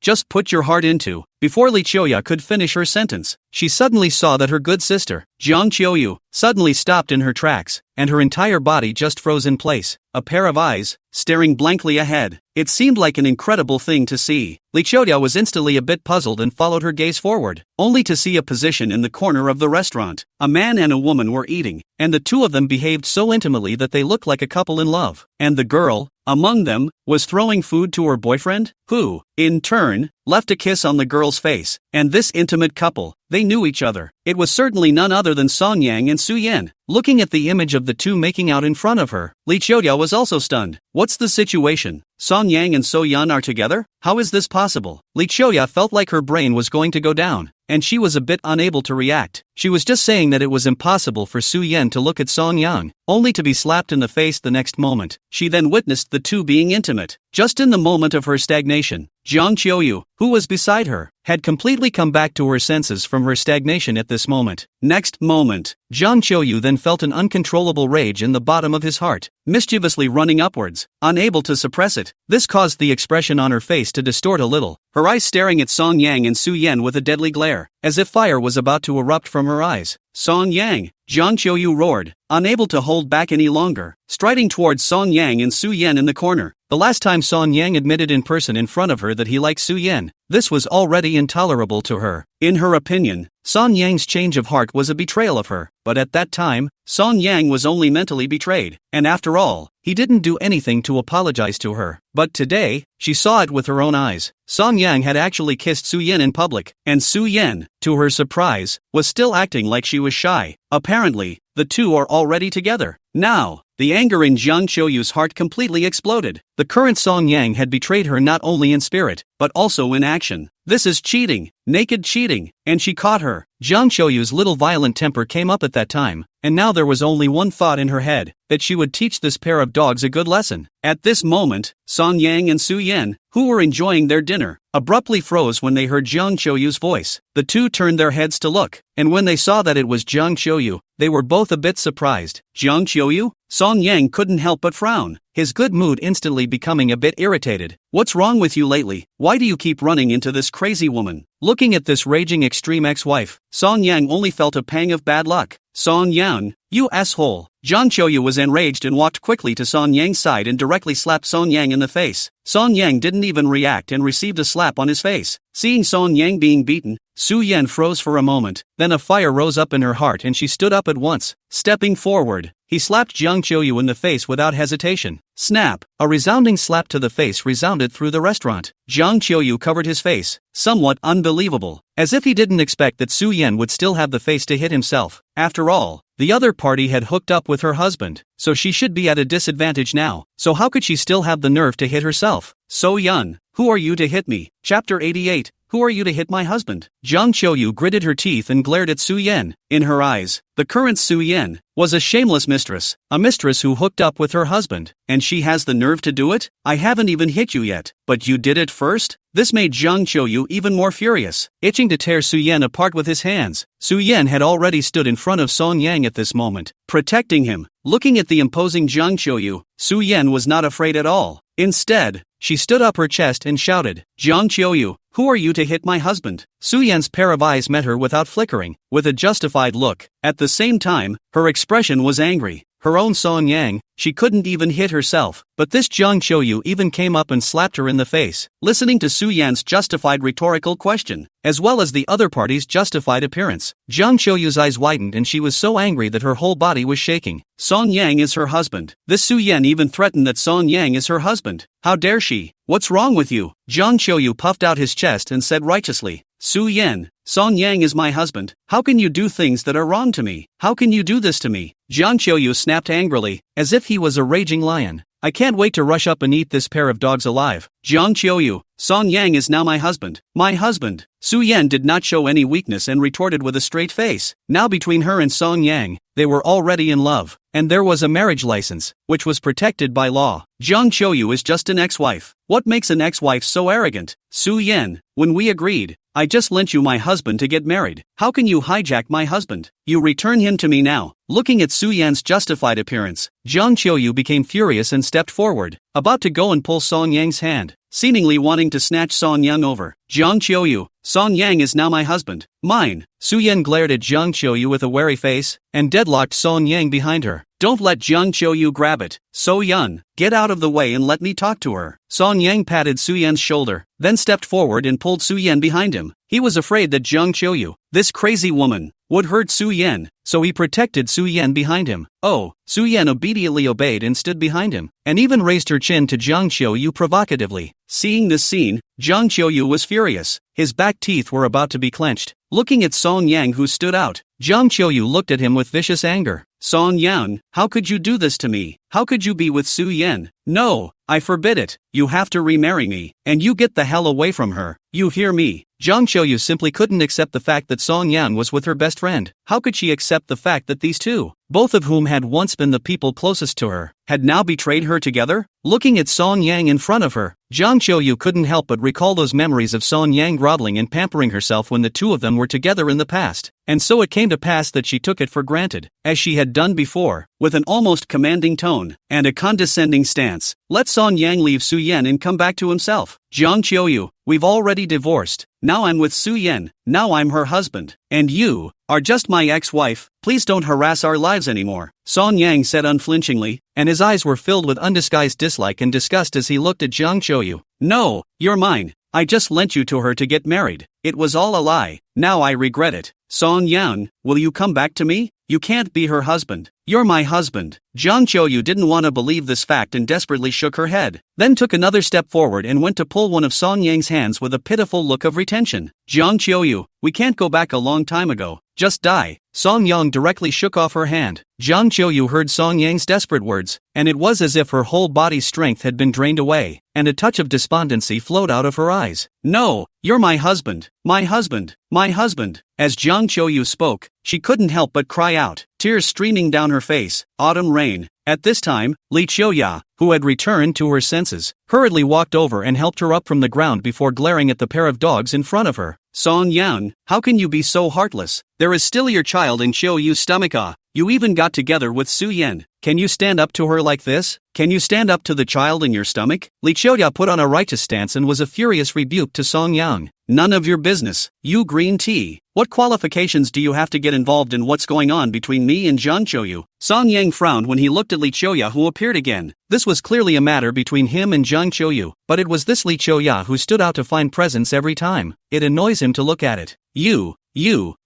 just put your heart into. Before Li Qiuyu could finish her sentence, she suddenly saw that her good sister, Jiang Qiuyu, suddenly stopped in her tracks, and her entire body just froze in place, a pair of eyes, staring blankly ahead. It seemed like an incredible thing to see. Li Qiuyu was instantly a bit puzzled and followed her gaze forward, only to see a position in the corner of the restaurant. A man and a woman were eating, and the two of them behaved so intimately that they looked like a couple in love. And the girl, among them, was throwing food to her boyfriend, who, in turn, left a kiss on the girl's face. And this intimate couple, they knew each other. It was certainly none other than Song Yang and Su Yan. Looking at the image of the two making out in front of her, Li Qiuyu was also stunned. What's the situation? Song Yang and So Yun are together? How is this possible? Li Qiuyu felt like her brain was going to go down, and she was a bit unable to react. She was just saying that it was impossible for Su Yan to look at Song Yang, only to be slapped in the face the next moment. She then witnessed the two being intimate. Just in the moment of her stagnation, Jiang Qiuyu, who was beside her, had completely come back to her senses from her stagnation at this moment. Next moment, Jiang Qiuyu then felt an uncontrollable rage in the bottom of his heart, mischievously running upwards, unable to suppress it. This caused the expression on her face to distort a little, her eyes staring at Song Yang and Su Yan with a deadly glare, as if fire was about to erupt from her eyes. Song Yang, Jiang Qiuyu roared, unable to hold back any longer, striding towards Song Yang and Su Yan in the corner. The last time Song Yang admitted in person in front of her that he liked Su Yan, this was already intolerable to her. In her opinion, Song Yang's change of heart was a betrayal of her, but at that time, Song Yang was only mentally betrayed, and after all, he didn't do anything to apologize to her. But today, she saw it with her own eyes. Song Yang had actually kissed Su Yan in public, and Su Yan, to her surprise, was still acting like she was shy. Apparently, the two are already together. Now, the anger in Jiang Qiuyu's heart completely exploded. The current Song Yang had betrayed her not only in spirit, but also in action. This is cheating, naked cheating, and she caught her. Jiang Qiuyu's little violent temper came up at that time, and now there was only one thought in her head, that she would teach this pair of dogs a good lesson. At this moment, Song Yang and Su Yan, who were enjoying their dinner, abruptly froze when they heard Jiang Qiuyu's voice. The two turned their heads to look, and when they saw that it was Jiang Qiuyu, they were both a bit surprised. Jiang Qiuyu? Song Yang couldn't help but frown, his good mood instantly becoming a bit irritated. What's wrong with you lately? Why do you keep running into this crazy woman? Looking at this raging extreme ex-wife, Song Yang only felt a pang of bad luck. Song Yang, you asshole. Jiang Qiuyu was enraged and walked quickly to Song Yang's side and directly slapped Song Yang in the face. Song Yang didn't even react and received a slap on his face. Seeing Song Yang being beaten, Su Yan froze for a moment, then a fire rose up in her heart and she stood up at once. Stepping forward, he slapped Jiang Qiuyu in the face without hesitation. Snap! A resounding slap to the face resounded through the restaurant. Jiang Qiuyu covered his face, somewhat unbelievable, as if he didn't expect that Su Yan would still have the face to hit himself. After all, the other party had hooked up with her husband, so she should be at a disadvantage now. So how could she still have the nerve to hit herself? So Yun, who are you to hit me? Chapter 88. Who are you to hit my husband? Jiang Qiuyu gritted her teeth and glared at Su Yan. In her eyes, the current Su Yan was a shameless mistress, a mistress who hooked up with her husband, and she has the nerve to do it? I haven't even hit you yet, but you did it first? This made Jiang Qiuyu even more furious, itching to tear Su Yan apart with his hands. Su Yan had already stood in front of Song Yang at this moment, protecting him. Looking at the imposing Jiang Qiuyu, Su Yan was not afraid at all. Instead, she stood up her chest and shouted, Jiang Qiuyu, Who are you to hit my husband? Su Yan's pair of eyes met her without flickering, with a justified look. At the same time, her expression was angry. Her own Song Yang, she couldn't even hit herself, but this Jiang Qiuyu even came up and slapped her in the face, listening to Su Yan's justified rhetorical question, as well as the other party's justified appearance. Jiang Qiuyu's eyes widened and she was so angry that her whole body was shaking. Song Yang is her husband. This Su Yan even threatened that Song Yang is her husband. How dare she? What's wrong with you? Jiang Qiuyu puffed out his chest and said righteously, Su Yan, Song Yang is my husband. How can you do things that are wrong to me? How can you do this to me? Jiang Qiuyu snapped angrily, as if he was a raging lion. I can't wait to rush up and eat this pair of dogs alive. Jiang Qiuyu, Song Yang is now my husband. My husband. Su Yan did not show any weakness and retorted with a straight face. Now between her and Song Yang, they were already in love, and there was a marriage license, which was protected by law. Jiang Qiuyu is just an ex-wife. What makes an ex-wife so arrogant? Su Yan, when we agreed, I just lent you my husband to get married. How can you hijack my husband? You return him to me now. Looking at Su Yan's justified appearance, Jiang Qiuyu became furious and stepped forward, about to go and pull Song Yang's hand, seemingly wanting to snatch Song Yang over. Jiang Qiuyu, Song Yang is now my husband. Mine. Su Yan glared at Jiang Qiuyu with a wary face, and deadlocked Song Yang behind her. Don't let Jiang Qiuyu grab it. So Yan, get out of the way and let me talk to her. Song Yang patted Su Yan's shoulder, then stepped forward and pulled Su Yan behind him. He was afraid that Jiang Qiuyu, this crazy woman, would hurt Su Yan, so he protected Su Yan behind him. Oh, Su Yan obediently obeyed and stood behind him, and even raised her chin to Jiang Qiuyu provocatively. Seeing this scene, Jiang Qiuyu was furious. His back teeth were about to be clenched. Looking at Song Yang who stood out, Jiang Qiuyu looked at him with vicious anger. Song Yang, how could you do this to me? How could you be with Su Yan? No, I forbid it. You have to remarry me, and you get the hell away from her. You hear me? Jiang Qiuyu simply couldn't accept the fact that Song Yang was with her best friend. How could she accept the fact that these two, both of whom had once been the people closest to her, had now betrayed her together? Looking at Song Yang in front of her, Jiang Qiuyu couldn't help but recall those memories of Song Yang groveling and pampering herself when the two of them were together in the past. And so it came to pass that she took it for granted, as she had done before, with an almost commanding tone, and a condescending stance. Let Song Yang leave Su Yan and come back to himself. Jiang Qiuyu, we've already divorced. Now I'm with Su Yan. Now I'm her husband. And you are just my ex-wife. Please don't harass our lives anymore. Song Yang said unflinchingly, and his eyes were filled with undisguised dislike and disgust as he looked at Jiang Qiuyu. No, you're mine. I just lent you to her to get married. It was all a lie. Now I regret it. Song Yang, will you come back to me? You can't be her husband. You're my husband. Jiang Qiuyu didn't want to believe this fact and desperately shook her head, then took another step forward and went to pull one of Song Yang's hands with a pitiful look of retention. Jiang Qiuyu, we can't go back a long time ago. Just die. Song Yang directly shook off her hand. Jiang Qiuyu heard Song Yang's desperate words, and it was as if her whole body's strength had been drained away, and a touch of despondency flowed out of her eyes. No, you're my husband. My husband. My husband. As Jiang Qiuyu spoke, she couldn't help but cry out, tears streaming down her face. Autumn rain. At this time, Li Qiuya, who had returned to her senses, hurriedly walked over and helped her up from the ground before glaring at the pair of dogs in front of her. Song Yang, how can you be so heartless? There is still your child in Qiuyu's stomach. You even got together with Su Yan. Can you stand up to her like this? Can you stand up to the child in your stomach? Li Qiuya put on a righteous stance and was a furious rebuke to Song Yang. None of your business. You green tea. What qualifications do you have to get involved in what's going on between me and Jiang Qiuyu? Song Yang frowned when he looked at Li Qiuya, who appeared again. This was clearly a matter between him and Jiang Qiuyu, but it was this Li Qiuya who stood out to find presents every time. It annoys him to look at it. You,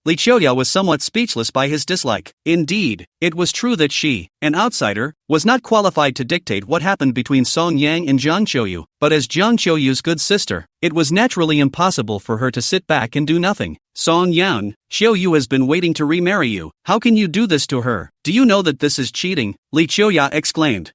Li Qiuya was somewhat speechless by his dislike. Indeed, it was true that she, an outsider, was not qualified to dictate what happened between Song Yang and Jiang Qiuyu, but as Jiang Qiuyu's good sister, it was naturally impossible for her to sit back and do nothing. Song Yang, Qiuyu has been waiting to remarry you. How can you do this to her? Do you know that this is cheating? Li Qiuya exclaimed.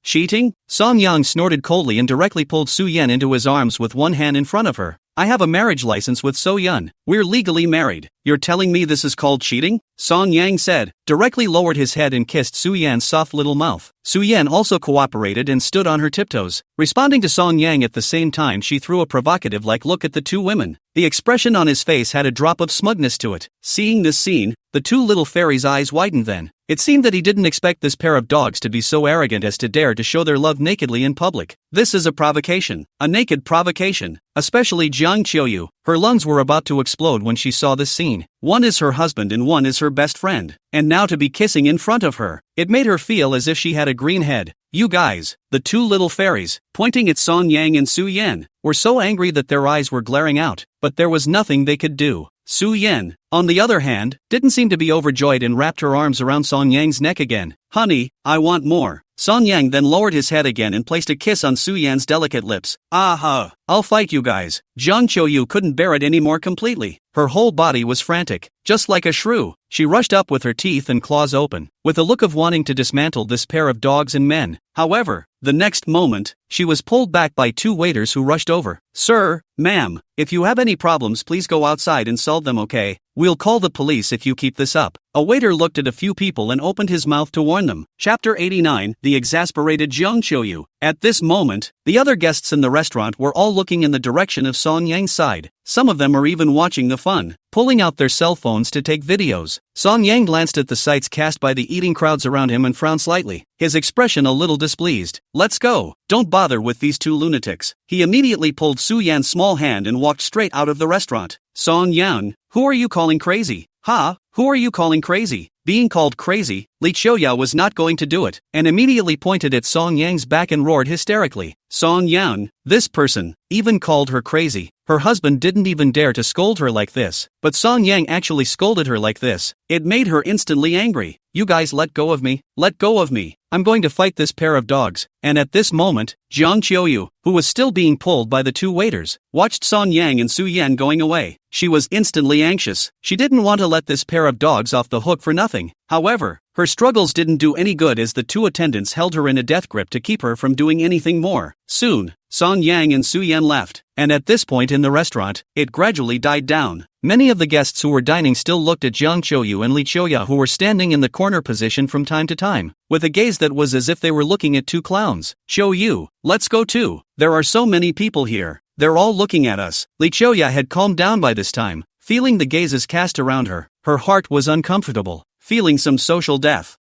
Cheating? Song Yang snorted coldly and directly pulled Su Yan into his arms with one hand in front of her. I have a marriage license with So Yun. We're legally married. You're telling me this is called cheating? Song Yang said, directly lowered his head and kissed Su Yan's soft little mouth. Su Yan also cooperated and stood on her tiptoes. Responding to Song Yang at the same time, she threw a provocative-like look at the two women. The expression on his face had a drop of smugness to it. Seeing this scene, the two little fairies' eyes widened then, It seemed that he didn't expect this pair of dogs to be so arrogant as to dare to show their love nakedly in public. This is a provocation. A naked provocation. Especially Jiang Qiuyu. Her lungs were about to explode when she saw this scene. One is her husband and one is her best friend. And now to be kissing in front of her. It made her feel as if she had a green head. You guys, the two little fairies, pointing at Song Yang and Su Yan, were so angry that their eyes were glaring out, but there was nothing they could do. Su Yan, on the other hand, didn't seem to be overjoyed and wrapped her arms around Song Yang's neck again. Honey, I want more. Song Yang then lowered his head again and placed a kiss on Su Yan's delicate lips. I'll fight you guys. Jiang Qiuyu couldn't bear it anymore completely. Her whole body was frantic. Just like a shrew, she rushed up with her teeth and claws open, with a look of wanting to dismantle this pair of dogs and men. However, the next moment, she was pulled back by two waiters who rushed over. Sir, ma'am, if you have any problems please go outside and solve them, okay? We'll call the police if you keep this up. A waiter looked at a few people and opened his mouth to warn them. Chapter 89, The Exasperated Jiang Qiuyu. At this moment, the other guests in the restaurant were all looking in the direction of Song Yang's side. Some of them were even watching the fun, pulling out their cell phones to take videos. Song Yang glanced at the sights cast by the eating crowds around him and frowned slightly, his expression a little displeased. Let's go. Don't bother with these two lunatics. He immediately pulled Su Yan's small hand and walked straight out of the restaurant. Song Yang, who are you calling crazy? Who are you calling crazy? Being called crazy, Li Qiuyu was not going to do it, and immediately pointed at Song Yang's back and roared hysterically. Song Yang, this person, even called her crazy. Her husband didn't even dare to scold her like this, but Song Yang actually scolded her like this. It made her instantly angry. You guys let go of me, let go of me. I'm going to fight this pair of dogs. And at this moment, Jiang Qiuyu, who was still being pulled by the two waiters, watched Song Yang and Su Yan going away. She was instantly anxious. She didn't want to let this pair of dogs off the hook for nothing. However, her struggles didn't do any good as the two attendants held her in a death grip to keep her from doing anything more. Soon, Song Yang and Su Yan left, and at this point in the restaurant, it gradually died down. Many of the guests who were dining still looked at Jiang Qiuyu and Li Qiuyu, who were standing in the corner position from time to time, with a gaze that was as if they were looking at two clowns. Qiuyu, let's go too. There are so many people here. They're all looking at us. Li Qiuyu had calmed down by this time, feeling the gazes cast around her. Her heart was uncomfortable, feeling some social death.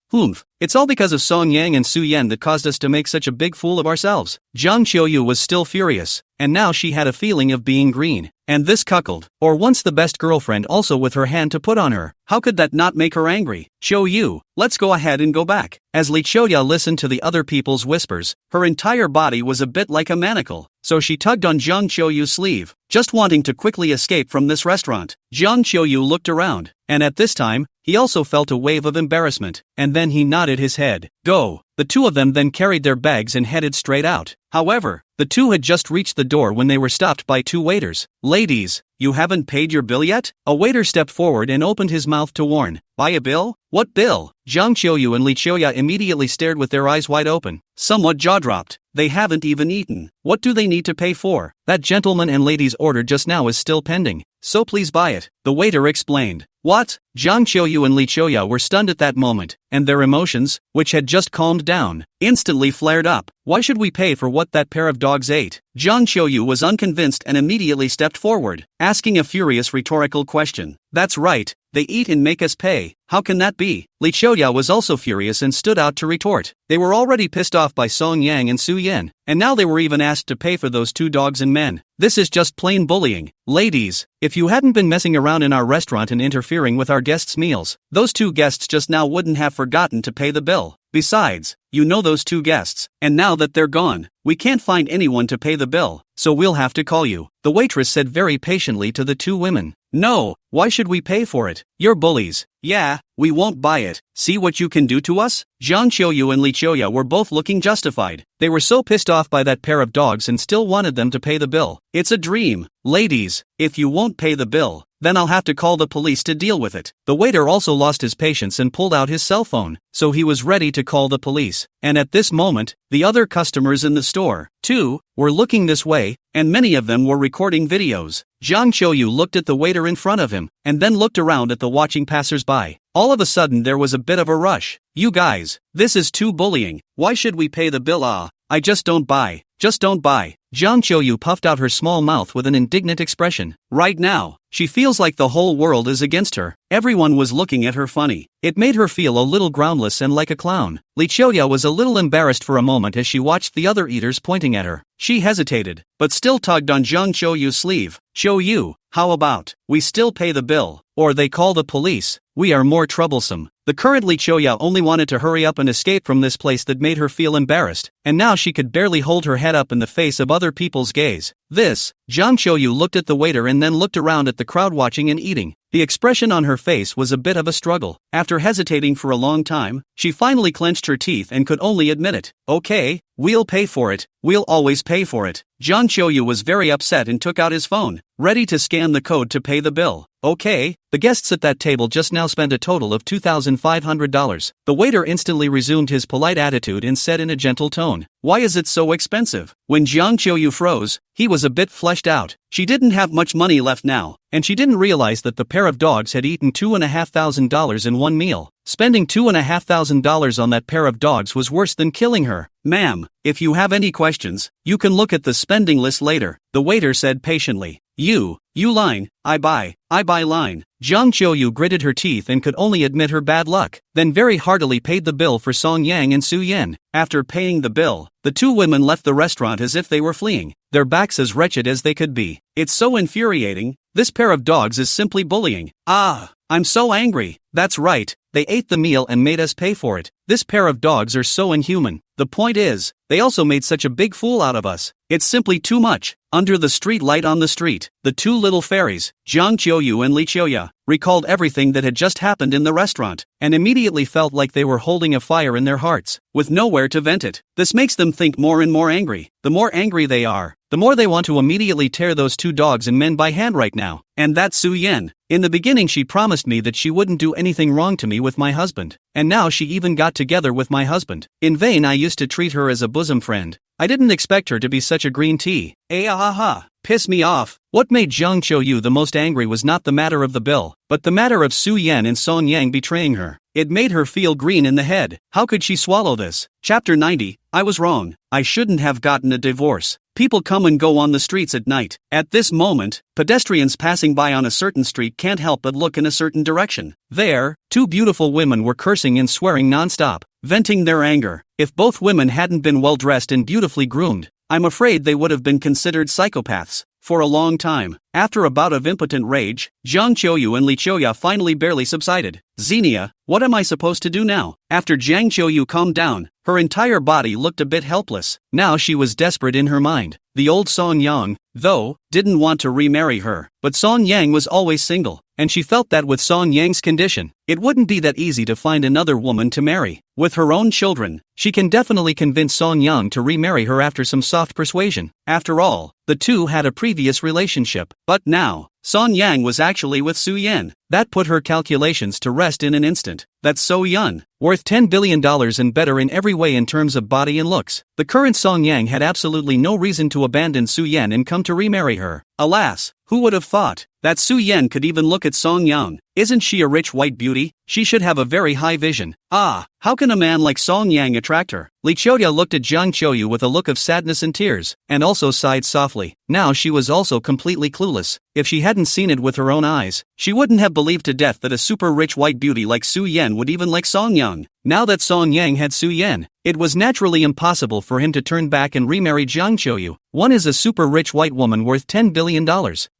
It's all because of Song Yang and Su Yan that caused us to make such a big fool of ourselves. Jiang Qiuyu was still furious, and now she had a feeling of being green. And this cuckold, or once the best girlfriend, also with her hand to put on her. How could that not make her angry? Qiuyu, let's go ahead and go back. As Li Qiuyu listened to the other people's whispers, her entire body was a bit like a manacle, so she tugged on Jiang Qiuyu's sleeve, just wanting to quickly escape from this restaurant. Jiang Qiuyu looked around, and at this time, he also felt a wave of embarrassment, and then he nodded his head. Go. The two of them then carried their bags and headed straight out. However, the two had just reached the door when they were stopped by two waiters. Ladies, you haven't paid your bill yet? A waiter stepped forward and opened his mouth to warn. Buy a bill? What bill? Jiang Qiuyu and Li Qiuyu immediately stared with their eyes wide open, somewhat jaw-dropped. They haven't even eaten. What do they need to pay for? That gentleman and lady's order just now is still pending, so please buy it, the waiter explained. What? Jiang Qiuyu and Li Qiuyu were stunned at that moment, and their emotions, which had just calmed down, instantly flared up. Why should we pay for what that pair of dogs ate? Jiang Qiuyu was unconvinced and immediately stepped forward, asking a furious rhetorical question. That's right, they eat and make us pay. How can that be? Li Qiuyu was also furious and stood out to retort. They were already pissed off by Song Yang and Su Yan, and now they were even asked to pay for those two dogs and men. This is just plain bullying. Ladies, if you hadn't been messing around in our restaurant and interfering with our guests' meals, those two guests just now wouldn't have forgotten to pay the bill. Besides, you know those two guests, and now that they're gone, we can't find anyone to pay the bill, so we'll have to call you, the waitress said very patiently to the two women. No, why should we pay for it? You're bullies. Yeah, we won't buy it. See what you can do to us? Jiang Qiuyu and Li Qiuyu were both looking justified. They were so pissed off by that pair of dogs and still wanted them to pay the bill. It's a dream. Ladies, if you won't pay the bill, then I'll have to call the police to deal with it. The waiter also lost his patience and pulled out his cell phone, so he was ready to call the police. And at this moment, the other customers in the store, too, were looking this way, and many of them were recording videos. Jiang Qiuyu looked at the waiter in front of him, and then looked around at the watching passers-by. All of a sudden there was a bit of a rush. You guys, this is too bullying. Why should we pay the bill? I just don't buy. Just don't buy. Jiang Qiuyu puffed out her small mouth with an indignant expression. Right now, she feels like the whole world is against her. Everyone was looking at her funny. It made her feel a little groundless and like a clown. Li Qiuyu was a little embarrassed for a moment as she watched the other eaters pointing at her. She hesitated, but still tugged on Jiang Qiuyu's sleeve. Qiuyu, how about, we still pay the bill, or they call the police, we are more troublesome. The current Li Qiuyu only wanted to hurry up and escape from this place that made her feel embarrassed, and now she could barely hold her head up in the face of other people's gaze. Jiang Qiuyu looked at the waiter and then looked around at the crowd watching and eating. The expression on her face was a bit of a struggle. After hesitating for a long time, she finally clenched her teeth and could only admit it. Okay, we'll pay for it, we'll always pay for it. Jiang Qiuyu was very upset and took out his phone, ready to scan the code to pay the bill. Okay, the guests at that table just now spent a total of $2,500. The waiter instantly resumed his polite attitude and said in a gentle tone, why is it so expensive? When Jiang Qiuyu froze, he was a bit fleshed out. She didn't have much money left now, and she didn't realize that the pair of dogs had eaten $2,500 in one meal. Spending $2,500 on that pair of dogs was worse than killing her. Ma'am, if you have any questions, you can look at the spending list later, the waiter said patiently. You line, I buy line. Jiang Qiuyu gritted her teeth and could only admit her bad luck, then very heartily paid the bill for Song Yang and Su Yan. After paying the bill, the two women left the restaurant as if they were fleeing, their backs as wretched as they could be. It's so infuriating, this pair of dogs is simply bullying. I'm so angry. That's right, they ate the meal and made us pay for it. This pair of dogs are so inhuman. The point is, they also made such a big fool out of us. It's simply too much. Under the street light on the street, the two little fairies, Jiang Qiuyu and Li Qiuyu, recalled everything that had just happened in the restaurant, and immediately felt like they were holding a fire in their hearts, with nowhere to vent it. This makes them think more and more angry. The more angry they are, the more they want to immediately tear those two dogs and men by hand right now. And that's Su Yan. In the beginning she promised me that she wouldn't do anything wrong to me with my husband, and now she even got together with my husband. In vain I used to treat her as a bosom friend. I didn't expect her to be such a green tea. Piss me off. What made Jiang Qiuyu the most angry was not the matter of the bill, but the matter of Su Yan and Song Yang betraying her. It made her feel green in the head. How could she swallow this? Chapter 90, I was wrong. I shouldn't have gotten a divorce. People come and go on the streets at night. At this moment, pedestrians passing by on a certain street can't help but look in a certain direction. There, two beautiful women were cursing and swearing non-stop, venting their anger. If both women hadn't been well-dressed and beautifully groomed, I'm afraid they would have been considered psychopaths. For a long time, after a bout of impotent rage, Jiang Qiuyu and Li Qiuyu finally barely subsided. Xenia, what am I supposed to do now? After Jiang Qiuyu calmed down, her entire body looked a bit helpless. Now she was desperate in her mind. The old Song Yang, though, didn't want to remarry her, but Song Yang was always single, and she felt that with Song Yang's condition, it wouldn't be that easy to find another woman to marry. With her own children, she can definitely convince Song Yang to remarry her after some soft persuasion. After all, the two had a previous relationship. But now, Song Yang was actually with Su Yan. That put her calculations to rest in an instant. That's So Yun, worth $10 billion and better in every way in terms of body and looks. The current Song Yang had absolutely no reason to abandon Su Yan and come to remarry her. Alas, who would have thought that Su Yan could even look at Song Yang? Isn't she a rich white beauty? She should have a very high vision. How can a man like Song Yang attract her? Li Qiuyu looked at Jiang Qiuyu with a look of sadness and tears, and also sighed softly. Now she was also completely clueless. If she hadn't seen it with her own eyes, she wouldn't have believed to death that a super rich white beauty like Su Yan would even like Song Yang. Now that Song Yang had Su Yan, it was naturally impossible for him to turn back and remarry Jiang Qiuyu. One is a super rich white woman worth $10 billion,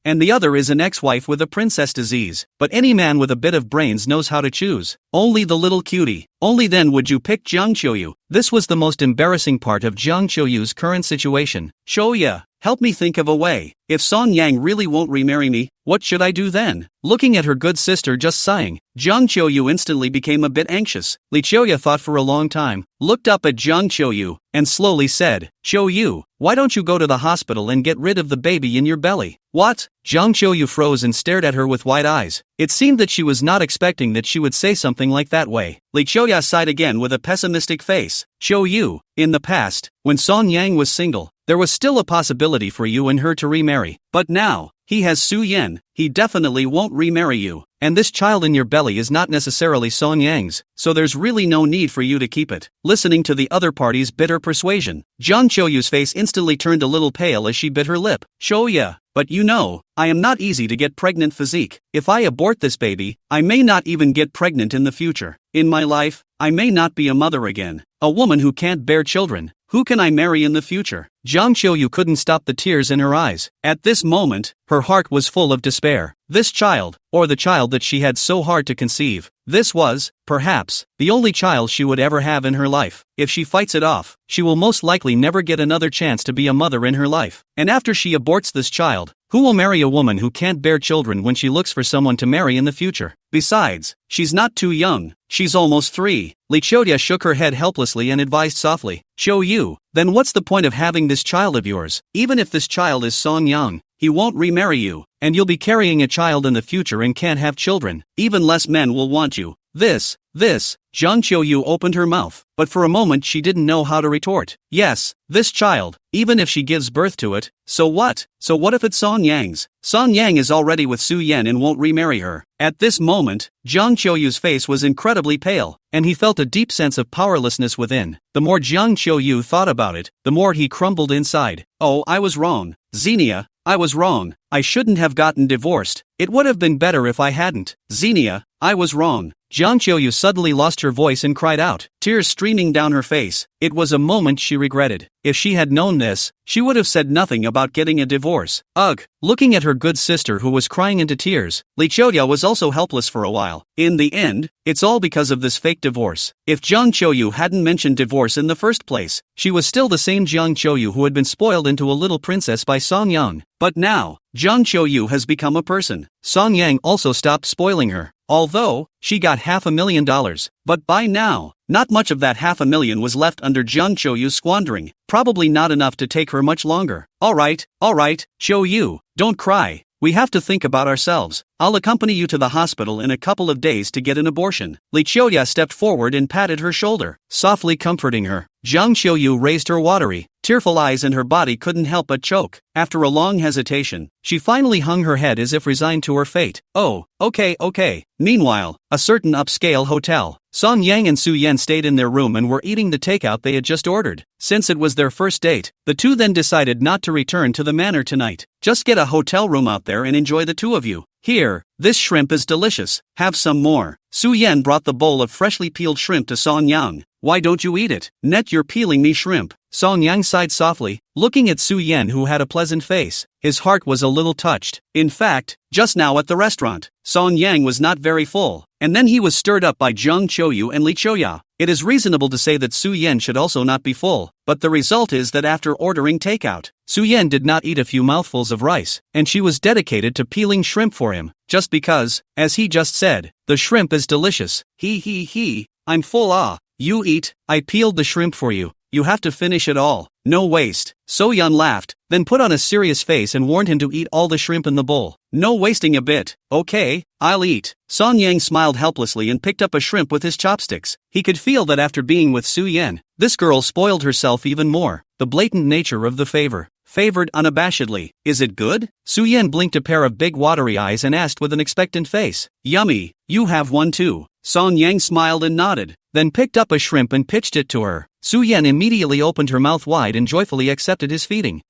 and the other is an ex-wife with a princess disease. But any man with a bit of brains knows how to choose. Only the little cutie. Only then would you pick Jiang Qiuyu. This was the most embarrassing part of Jiang Qiuyu's current situation. Qiuyu, help me think of a way. If Song Yang really won't remarry me, what should I do then? Looking at her good sister just sighing, Jiang Qiuyu instantly became a bit anxious. Li Qiuyu thought for a long time, looked up at Jiang Qiuyu, and slowly said, Qiuyu, why don't you go to the hospital and get rid of the baby in your belly? What? Jiang Qiuyu froze and stared at her with wide eyes. It seemed that she was not expecting that she would say something like that way. Li Qiuyu sighed again with a pessimistic face. Qiuyu, in the past, when Song Yang was single, there was still a possibility for you and her to remarry. But now, he has Su Yan, he definitely won't remarry you. And this child in your belly is not necessarily Song Yang's, so there's really no need for you to keep it. Listening to the other party's bitter persuasion, Jiang Qiuyu's face instantly turned a little pale as she bit her lip. Qiuyu, but you know, I am not easy to get pregnant physique. If I abort this baby, I may not even get pregnant in the future. In my life, I may not be a mother again. A woman who can't bear children. Who can I marry in the future? Jiang Qiuyu couldn't stop the tears in her eyes. At this moment, her heart was full of despair. This child, or the child that she had so hard to conceive, this was, perhaps, the only child she would ever have in her life. If she fights it off, she will most likely never get another chance to be a mother in her life. And after she aborts this child, who will marry a woman who can't bear children when she looks for someone to marry in the future? Besides, she's not too young. She's almost 3. Li Qiuyu shook her head helplessly and advised softly, Qiuyu, then what's the point of having this child of yours? Even if this child is Song Yang, he won't remarry you, and you'll be carrying a child in the future and can't have children. Even less men will want you. This, Jiang Qiuyu opened her mouth, but for a moment she didn't know how to retort. Yes, this child, even if she gives birth to it, so what? So what if it's Song Yang's? Song Yang is already with Su Yan and won't remarry her. At this moment, Jiang Qiuyu's face was incredibly pale, and he felt a deep sense of powerlessness within. The more Jiang Qiuyu thought about it, the more he crumbled inside. Oh, I was wrong. Xenia, I was wrong. I shouldn't have gotten divorced. It would have been better if I hadn't. Xenia, I was wrong. Jiang Qiuyu suddenly lost her voice and cried out, tears streaming down her face. It was a moment she regretted. If she had known this, she would have said nothing about getting a divorce. Ugh! Looking at her good sister who was crying into tears, Li Qiuyu was also helpless for a while. In the end, it's all because of this fake divorce. If Jiang Qiuyu hadn't mentioned divorce in the first place, she was still the same Jiang Qiuyu who had been spoiled into a little princess by Song Yang. But now, Jiang Qiuyu has become a person. Song Yang also stopped spoiling her. Although, she got $500,000, but by now, not much of that $500,000 was left under Jiang Qiuyu's squandering, probably not enough to take her much longer. Alright, Qiuyu, don't cry, we have to think about ourselves. I'll accompany you to the hospital in a couple of days to get an abortion. Li Qiuyu stepped forward and patted her shoulder, softly comforting her. Jiang Qiuyu raised her watery, tearful eyes and her body couldn't help but choke. After a long hesitation, she finally hung her head as if resigned to her fate. Oh, okay. Meanwhile, a certain upscale hotel. Song Yang and Su Yan stayed in their room and were eating the takeout they had just ordered. Since it was their first date, the two then decided not to return to the manor tonight. Just get a hotel room out there and enjoy the two of you. Here, this shrimp is delicious, have some more. Su Yan brought the bowl of freshly peeled shrimp to Song Yang. Why don't you eat it? Net, you're peeling me shrimp. Song Yang sighed softly, looking at Su Yan who had a pleasant face. His heart was a little touched. In fact, just now at the restaurant, Song Yang was not very full, and then he was stirred up by Jiang Qiuyu and Li Qiuyu. It is reasonable to say that Su Yan should also not be full, but the result is that after ordering takeout, Su Yan did not eat a few mouthfuls of rice, and she was dedicated to peeling shrimp for him, just because, as he just said, the shrimp is delicious. I'm full. You eat, I peeled the shrimp for you. You have to finish it all. No waste. So Yan laughed, then put on a serious face and warned him to eat all the shrimp in the bowl. No wasting a bit. Okay, I'll eat. Song Yang smiled helplessly and picked up a shrimp with his chopsticks. He could feel that after being with Su Yan, this girl spoiled herself even more. The blatant nature of the favor. Favored unabashedly. Is it good? Su Yan blinked a pair of big watery eyes and asked with an expectant face. Yummy, you have one too. Song Yang smiled and nodded, then picked up a shrimp and pitched it to her. Su Yan immediately opened her mouth wide and joyfully accepted his feeding.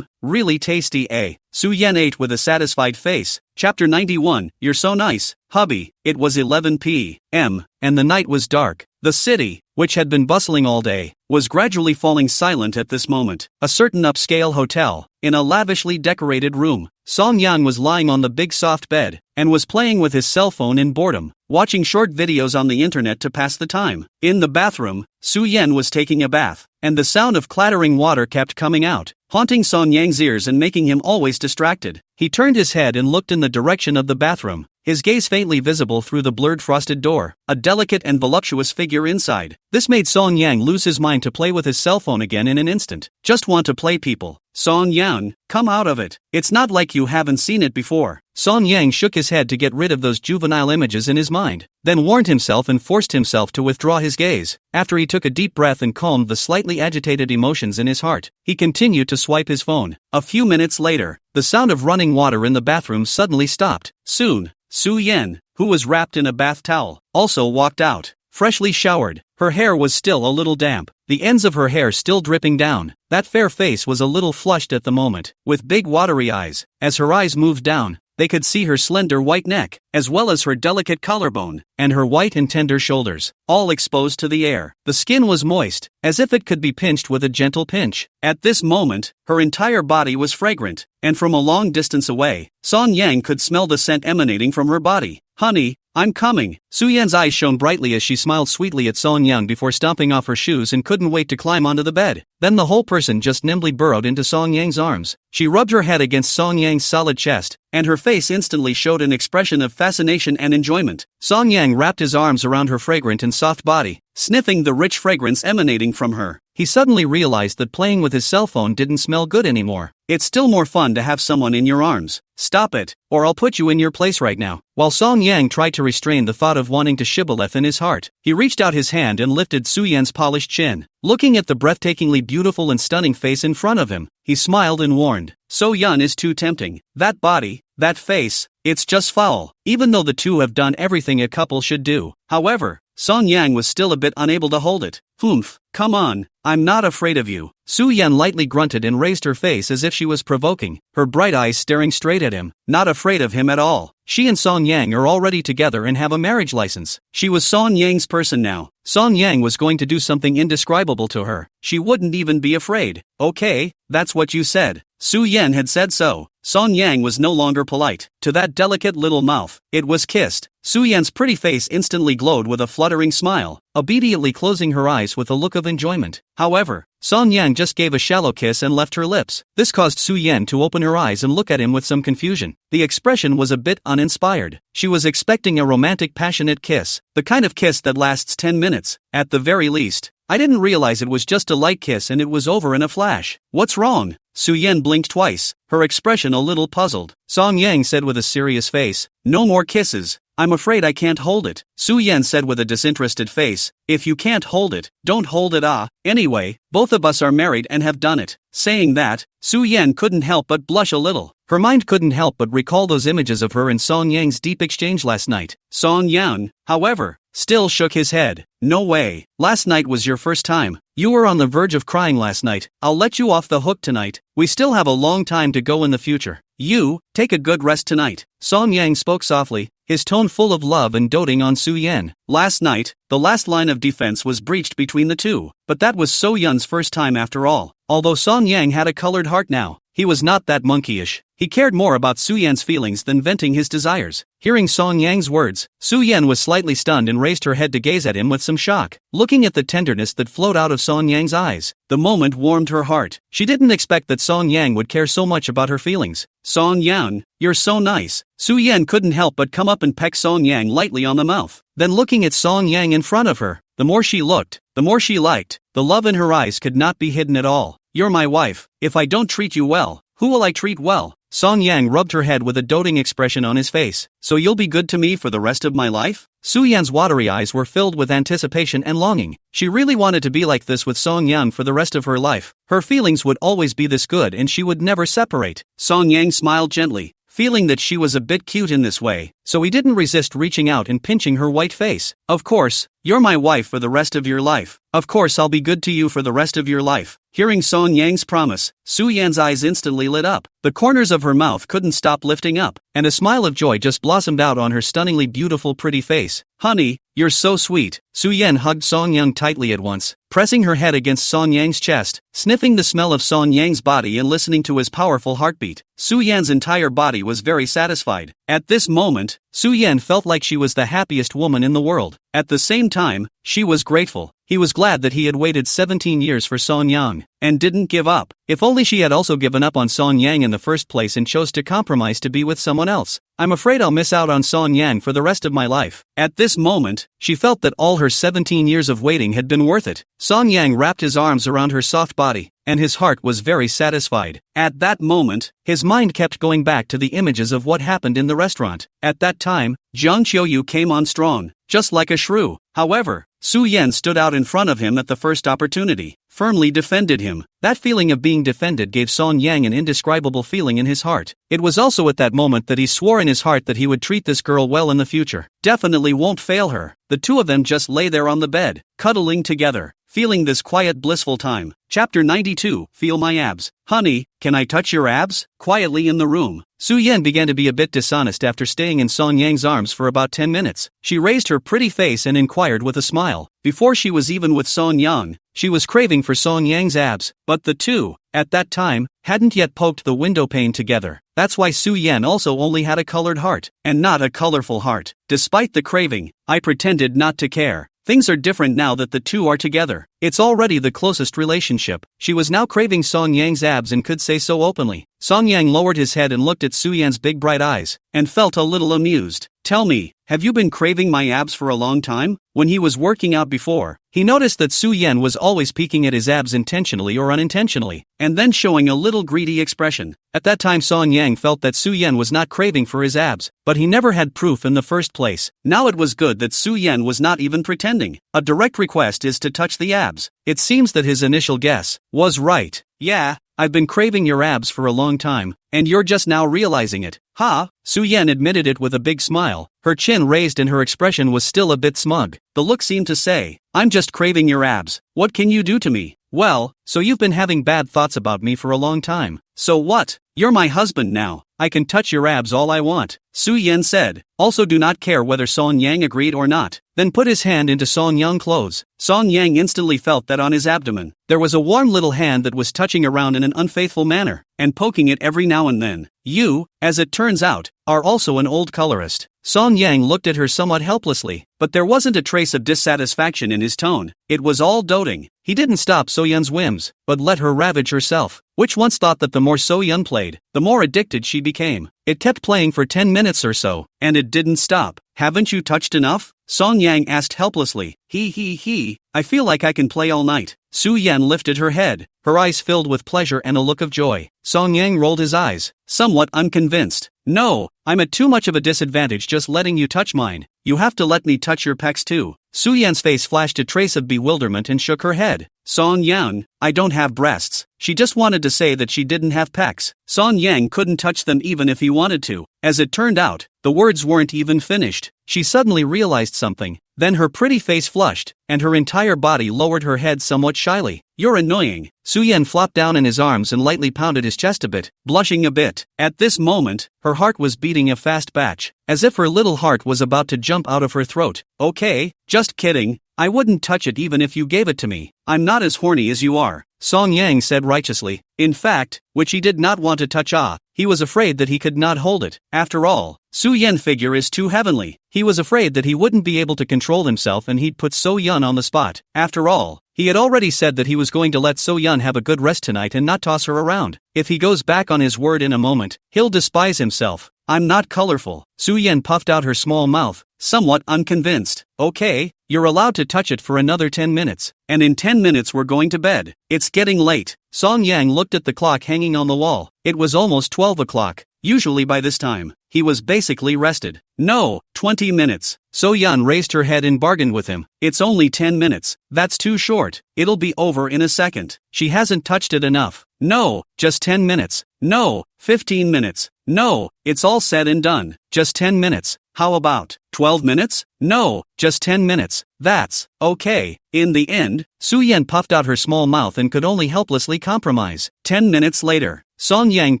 Really tasty, eh? Su Yan ate with a satisfied face. Chapter 91, You're so nice, hubby. It was 11 p.m., and the night was dark. The city, which had been bustling all day, was gradually falling silent at this moment. A certain upscale hotel, in a lavishly decorated room, Song Yang was lying on the big soft bed, and was playing with his cell phone in boredom, watching short videos on the internet to pass the time. In the bathroom, Su Yan was taking a bath, and the sound of clattering water kept coming out, haunting Song Yang's ears and making him always distracted. He turned his head and looked in the direction of the bathroom, his gaze faintly visible through the blurred frosted door, a delicate and voluptuous figure inside. This made Song Yang lose his mind to play with his cell phone again in an instant. Just want to play, people. Song Yang, come out of it. It's not like you haven't seen it before. Song Yang shook his head to get rid of those juvenile images in his mind, then warned himself and forced himself to withdraw his gaze. After he took a deep breath and calmed the slightly agitated emotions in his heart, he continued to swipe his phone. A few minutes later, the sound of running water in the bathroom suddenly stopped. Soon, Su Yan, who was wrapped in a bath towel, also walked out. freshly showered. Her hair was still a little damp, the ends of her hair still dripping down. That fair face was a little flushed at the moment, with big watery eyes. As her eyes moved down, they could see her slender white neck, as well as her delicate collarbone, and her white and tender shoulders, all exposed to the air. The skin was moist, as if it could be pinched with a gentle pinch. At this moment, her entire body was fragrant, and from a long distance away, Song Yang could smell the scent emanating from her body. "Honey, I'm coming." Su-Yan's eyes shone brightly as she smiled sweetly at Song Yang before stomping off her shoes and couldn't wait to climb onto the bed. Then the whole person just nimbly burrowed into Song Yang's arms. She rubbed her head against Song Yang's solid chest, and her face instantly showed an expression of fascination and enjoyment. Song Yang wrapped his arms around her fragrant and soft body, sniffing the rich fragrance emanating from her. He suddenly realized that playing with his cell phone didn't smell good anymore. "It's still more fun to have someone in your arms. Stop it, or I'll put you in your place right now." While Song Yang tried to restrain the thought of wanting to shibboleth in his heart, he reached out his hand and lifted Su-Yan's polished chin. Looking at the breathtakingly beautiful and stunning face in front of him, he smiled and warned, "So-Yan is too tempting. That body, that face, it's just foul." Even though the two have done everything a couple should do, however, Song Yang was still a bit unable to hold it. "Humph, come on, I'm not afraid of you." Su-Yan lightly grunted and raised her face as if she was provoking, her bright eyes staring straight at him. Not afraid of him at all. She and Song Yang are already together and have a marriage license. She was Song Yang's person now. Song Yang was going to do something indescribable to her. She wouldn't even be afraid. "Okay, that's what you said." Su-Yan had said so. Song Yang was no longer polite. To that delicate little mouth, it was kissed. Su-Yan's pretty face instantly glowed with a fluttering smile, obediently closing her eyes with a look of enjoyment. However, Song Yang just gave a shallow kiss and left her lips. This caused Su-Yan to open her eyes and look at him with some confusion. The expression was a bit uninspired. She was expecting a romantic, passionate kiss, the kind of kiss that lasts 10 minutes, at the very least. "I didn't realize it was just a light kiss and it was over in a flash. What's wrong?" Su-Yan blinked twice, her expression a little puzzled. Song Yang said with a serious face, "No more kisses. I'm afraid I can't hold it." Su-Yan said with a disinterested face, "If you can't hold it, don't hold it. Anyway, both of us are married and have done it." Saying that, Su-Yan couldn't help but blush a little. Her mind couldn't help but recall those images of her and Song Yang's deep exchange last night. Song Yang, however, still shook his head. "No way. Last night was your first time. You were on the verge of crying last night. I'll let you off the hook tonight. We still have a long time to go in the future. You, take a good rest tonight." Song Yang spoke softly, his tone full of love and doting on Su-Yan. Last night, the last line of defense was breached between the two, but that was So-Yun's first time after all. Although Song Yang had a colored heart now, he was not that monkeyish. He cared more about Su-Yan's feelings than venting his desires. Hearing Song Yang's words, Su-Yan was slightly stunned and raised her head to gaze at him with some shock. Looking at the tenderness that flowed out of Song Yang's eyes, the moment warmed her heart. She didn't expect that Song Yang would care so much about her feelings. "Song Yang, you're so nice." Su-Yan couldn't help but come up and peck Song Yang lightly on the mouth. Then looking at Song Yang in front of her, the more she looked, the more she liked. The love in her eyes could not be hidden at all. "You're my wife. If I don't treat you well, who will I treat well?" Song Yang rubbed her head with a doting expression on his face. "So you'll be good to me for the rest of my life?" Su-Yan's watery eyes were filled with anticipation and longing. She really wanted to be like this with Song Yang for the rest of her life. Her feelings would always be this good and she would never separate. Song Yang smiled gently, feeling that she was a bit cute in this way, so he didn't resist reaching out and pinching her white face. "Of course, you're my wife for the rest of your life. Of course I'll be good to you for the rest of your life." Hearing Song Yang's promise, Su-Yan's eyes instantly lit up. The corners of her mouth couldn't stop lifting up, and a smile of joy just blossomed out on her stunningly beautiful pretty face. "Honey, you're so sweet." Su-Yan hugged Song Yang tightly at once, pressing her head against Song Yang's chest, sniffing the smell of Song Yang's body and listening to his powerful heartbeat. Su-Yan's entire body was very satisfied. At this moment, Su-Yan felt like she was the happiest woman in the world. At the same time, she was grateful. He was glad that he had waited 17 years for Song Yang, and didn't give up. If only she had also given up on Song Yang in the first place and chose to compromise to be with someone else. "I'm afraid I'll miss out on Song Yang for the rest of my life." At this moment, she felt that all her 17 years of waiting had been worth it. Song Yang wrapped his arms around her soft body, and his heart was very satisfied. At that moment, his mind kept going back to the images of what happened in the restaurant. At that time, Jiang Qiuyu came on strong, just like a shrew. However, Su Yan stood out in front of him at the first opportunity, firmly defended him. That feeling of being defended gave Song Yang an indescribable feeling in his heart. It was also at that moment that he swore in his heart that he would treat this girl well in the future. Definitely won't fail her. The two of them just lay there on the bed, cuddling together, feeling this quiet blissful time. Chapter 92, Feel My Abs. Honey, can I touch your abs? Quietly in the room, Su Yan began to be a bit dishonest after staying in Song Yang's arms for about 10 minutes. She raised her pretty face and inquired with a smile. Before she was even with Song Yang, she was craving for Song Yang's abs, but the two, at that time, hadn't yet poked the window pane together. That's why Su Yan also only had a colored heart, and not a colorful heart. Despite the craving, I pretended not to care. Things are different now that the two are together. It's already the closest relationship. She was now craving Song Yang's abs and could say so openly. Song Yang lowered his head and looked at Su Yan's big bright eyes, and felt a little amused. Tell me, have you been craving my abs for a long time? When he was working out before, he noticed that Su Yan was always peeking at his abs intentionally or unintentionally, and then showing a little greedy expression. At that time Song Yang felt that Su Yan was not craving for his abs, but he never had proof in the first place. Now it was good that Su Yan was not even pretending. A direct request is to touch the abs. It seems that his initial guess was right. Yeah, I've been craving your abs for a long time, and you're just now realizing it. Ha! Su Yan admitted it with a big smile. Her chin raised and her expression was still a bit smug. The look seemed to say, I'm just craving your abs. What can you do to me? Well, so you've been having bad thoughts about me for a long time. So what? You're my husband now. I can touch your abs all I want, Su Yan said. Also do not care whether Song Yang agreed or not. Then put his hand into Song Yang's clothes. Song Yang instantly felt that on his abdomen, there was a warm little hand that was touching around in an unfaithful manner, and poking it every now and then. You, as it turns out, are also an old colorist. Song Yang looked at her somewhat helplessly, but there wasn't a trace of dissatisfaction in his tone. It was all doting. He didn't stop So Yun's whims, but let her ravage herself, which once thought that the more So Yun played, the more addicted she became. It kept playing for 10 minutes or so, and it didn't stop. Haven't you touched enough? Song Yang asked helplessly. I feel like I can play all night. Su Yan lifted her head, her eyes filled with pleasure and a look of joy. Song Yang rolled his eyes, somewhat unconvinced. No, I'm at too much of a disadvantage just letting you touch mine. You have to let me touch your pecs too. Su Yan's face flashed a trace of bewilderment and shook her head. Song Yang, I don't have breasts. She just wanted to say that she didn't have pecs. Song Yang couldn't touch them even if he wanted to. As it turned out, the words weren't even finished. She suddenly realized something. Then her pretty face flushed, and her entire body lowered her head somewhat shyly. You're annoying. Su Yan flopped down in his arms and lightly pounded his chest a bit, blushing a bit. At this moment, her heart was beating a fast batch, as if her little heart was about to jump out of her throat. Okay, just kidding. I wouldn't touch it even if you gave it to me. I'm not as horny as you are, Song Yang said righteously. In fact, which he did not want to touch. He was afraid that he could not hold it. After all, Su Yan figure is too heavenly. He was afraid that he wouldn't be able to control himself and he'd put So Yun on the spot. After all, he had already said that he was going to let So Yun have a good rest tonight and not toss her around. If he goes back on his word in a moment, he'll despise himself. I'm not colorful. Su Yan puffed out her small mouth, somewhat unconvinced. Okay, you're allowed to touch it for another 10 minutes. And in 10 minutes we're going to bed. It's getting late. Song Yang looked at the clock hanging on the wall. It was almost 12 o'clock. Usually by this time, he was basically rested. No, 20 minutes. So Yun raised her head and bargained with him. It's only 10 minutes. That's too short. It'll be over in a second. She hasn't touched it enough. No, just 10 minutes. No, 15 minutes. No, it's all said and done. Just 10 minutes. How about 12 minutes? No, just 10 minutes. That's okay. In the end, Su Yan puffed out her small mouth and could only helplessly compromise. 10 minutes later, Song Yang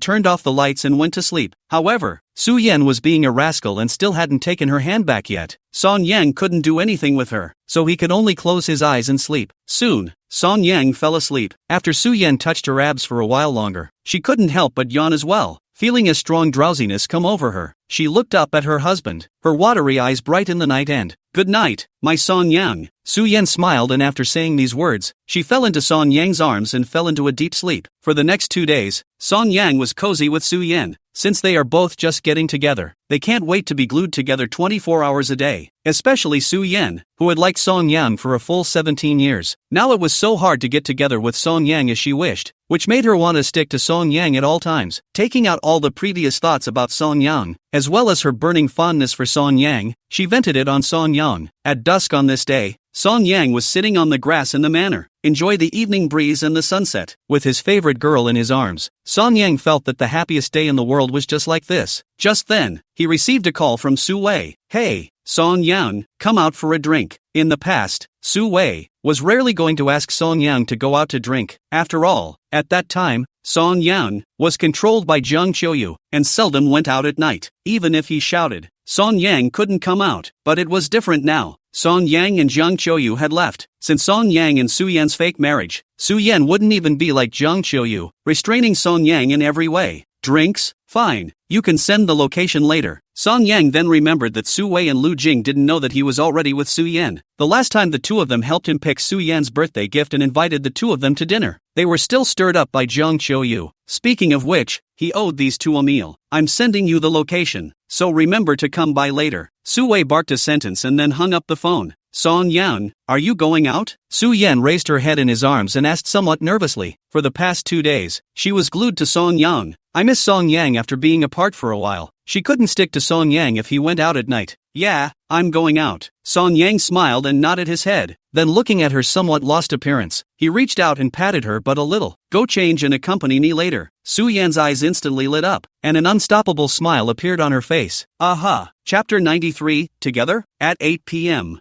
turned off the lights and went to sleep. However, Su Yan was being a rascal and still hadn't taken her hand back yet. Song Yang couldn't do anything with her, so he could only close his eyes and sleep. Soon, Song Yang fell asleep. After Su Yan touched her abs for a while longer, she couldn't help but yawn as well. Feeling a strong drowsiness come over her, she looked up at her husband, her watery eyes bright in the night and, "Good night, my Song Yang." Su Yan smiled and after saying these words, she fell into Song Yang's arms and fell into a deep sleep. For the next 2 days, Song Yang was cozy with Su Yan. Since they are both just getting together, they can't wait to be glued together 24 hours a day. Especially Su Yan, who had liked Song Yang for a full 17 years. Now it was so hard to get together with Song Yang as she wished, which made her want to stick to Song Yang at all times. Taking out all the previous thoughts about Song Yang, as well as her burning fondness for Song Yang, she vented it on Song Yang. At dusk on this day, Song Yang was sitting on the grass in the manor, enjoy the evening breeze and the sunset. With his favorite girl in his arms, Song Yang felt that the happiest day in the world was just like this. Just then, he received a call from Su Wei. Hey, Song Yang, come out for a drink. In the past, Su Wei was rarely going to ask Song Yang to go out to drink. After all, at that time, Song Yang was controlled by Jiang Qiuyu and seldom went out at night. Even if he shouted, Song Yang couldn't come out. But it was different now. Song Yang and Jiang Qiuyu had left. Since Song Yang and Su Yan's fake marriage, Su Yan wouldn't even be like Jiang Qiuyu, restraining Song Yang in every way. Drinks? Fine. You can send the location later. Song Yang then remembered that Su Wei and Lu Jing didn't know that he was already with Su Yan. The last time the two of them helped him pick Su Yan's birthday gift and invited the two of them to dinner, they were still stirred up by Jiang Qiuyu. Speaking of which, he owed these two a meal. I'm sending you the location, so remember to come by later. Su Wei barked a sentence and then hung up the phone. Song Yang, are you going out? Su Yan raised her head in his arms and asked somewhat nervously. For the past 2 days, she was glued to Song Yang. I miss Song Yang after being apart for a while. She couldn't stick to Song Yang if he went out at night. Yeah, I'm going out. Song Yang smiled and nodded his head. Then looking at her somewhat lost appearance, he reached out and patted her but a little. Go change and accompany me later. Su Yan's eyes instantly lit up, and an unstoppable smile appeared on her face. Aha! Chapter 93, Together? At 8 p.m.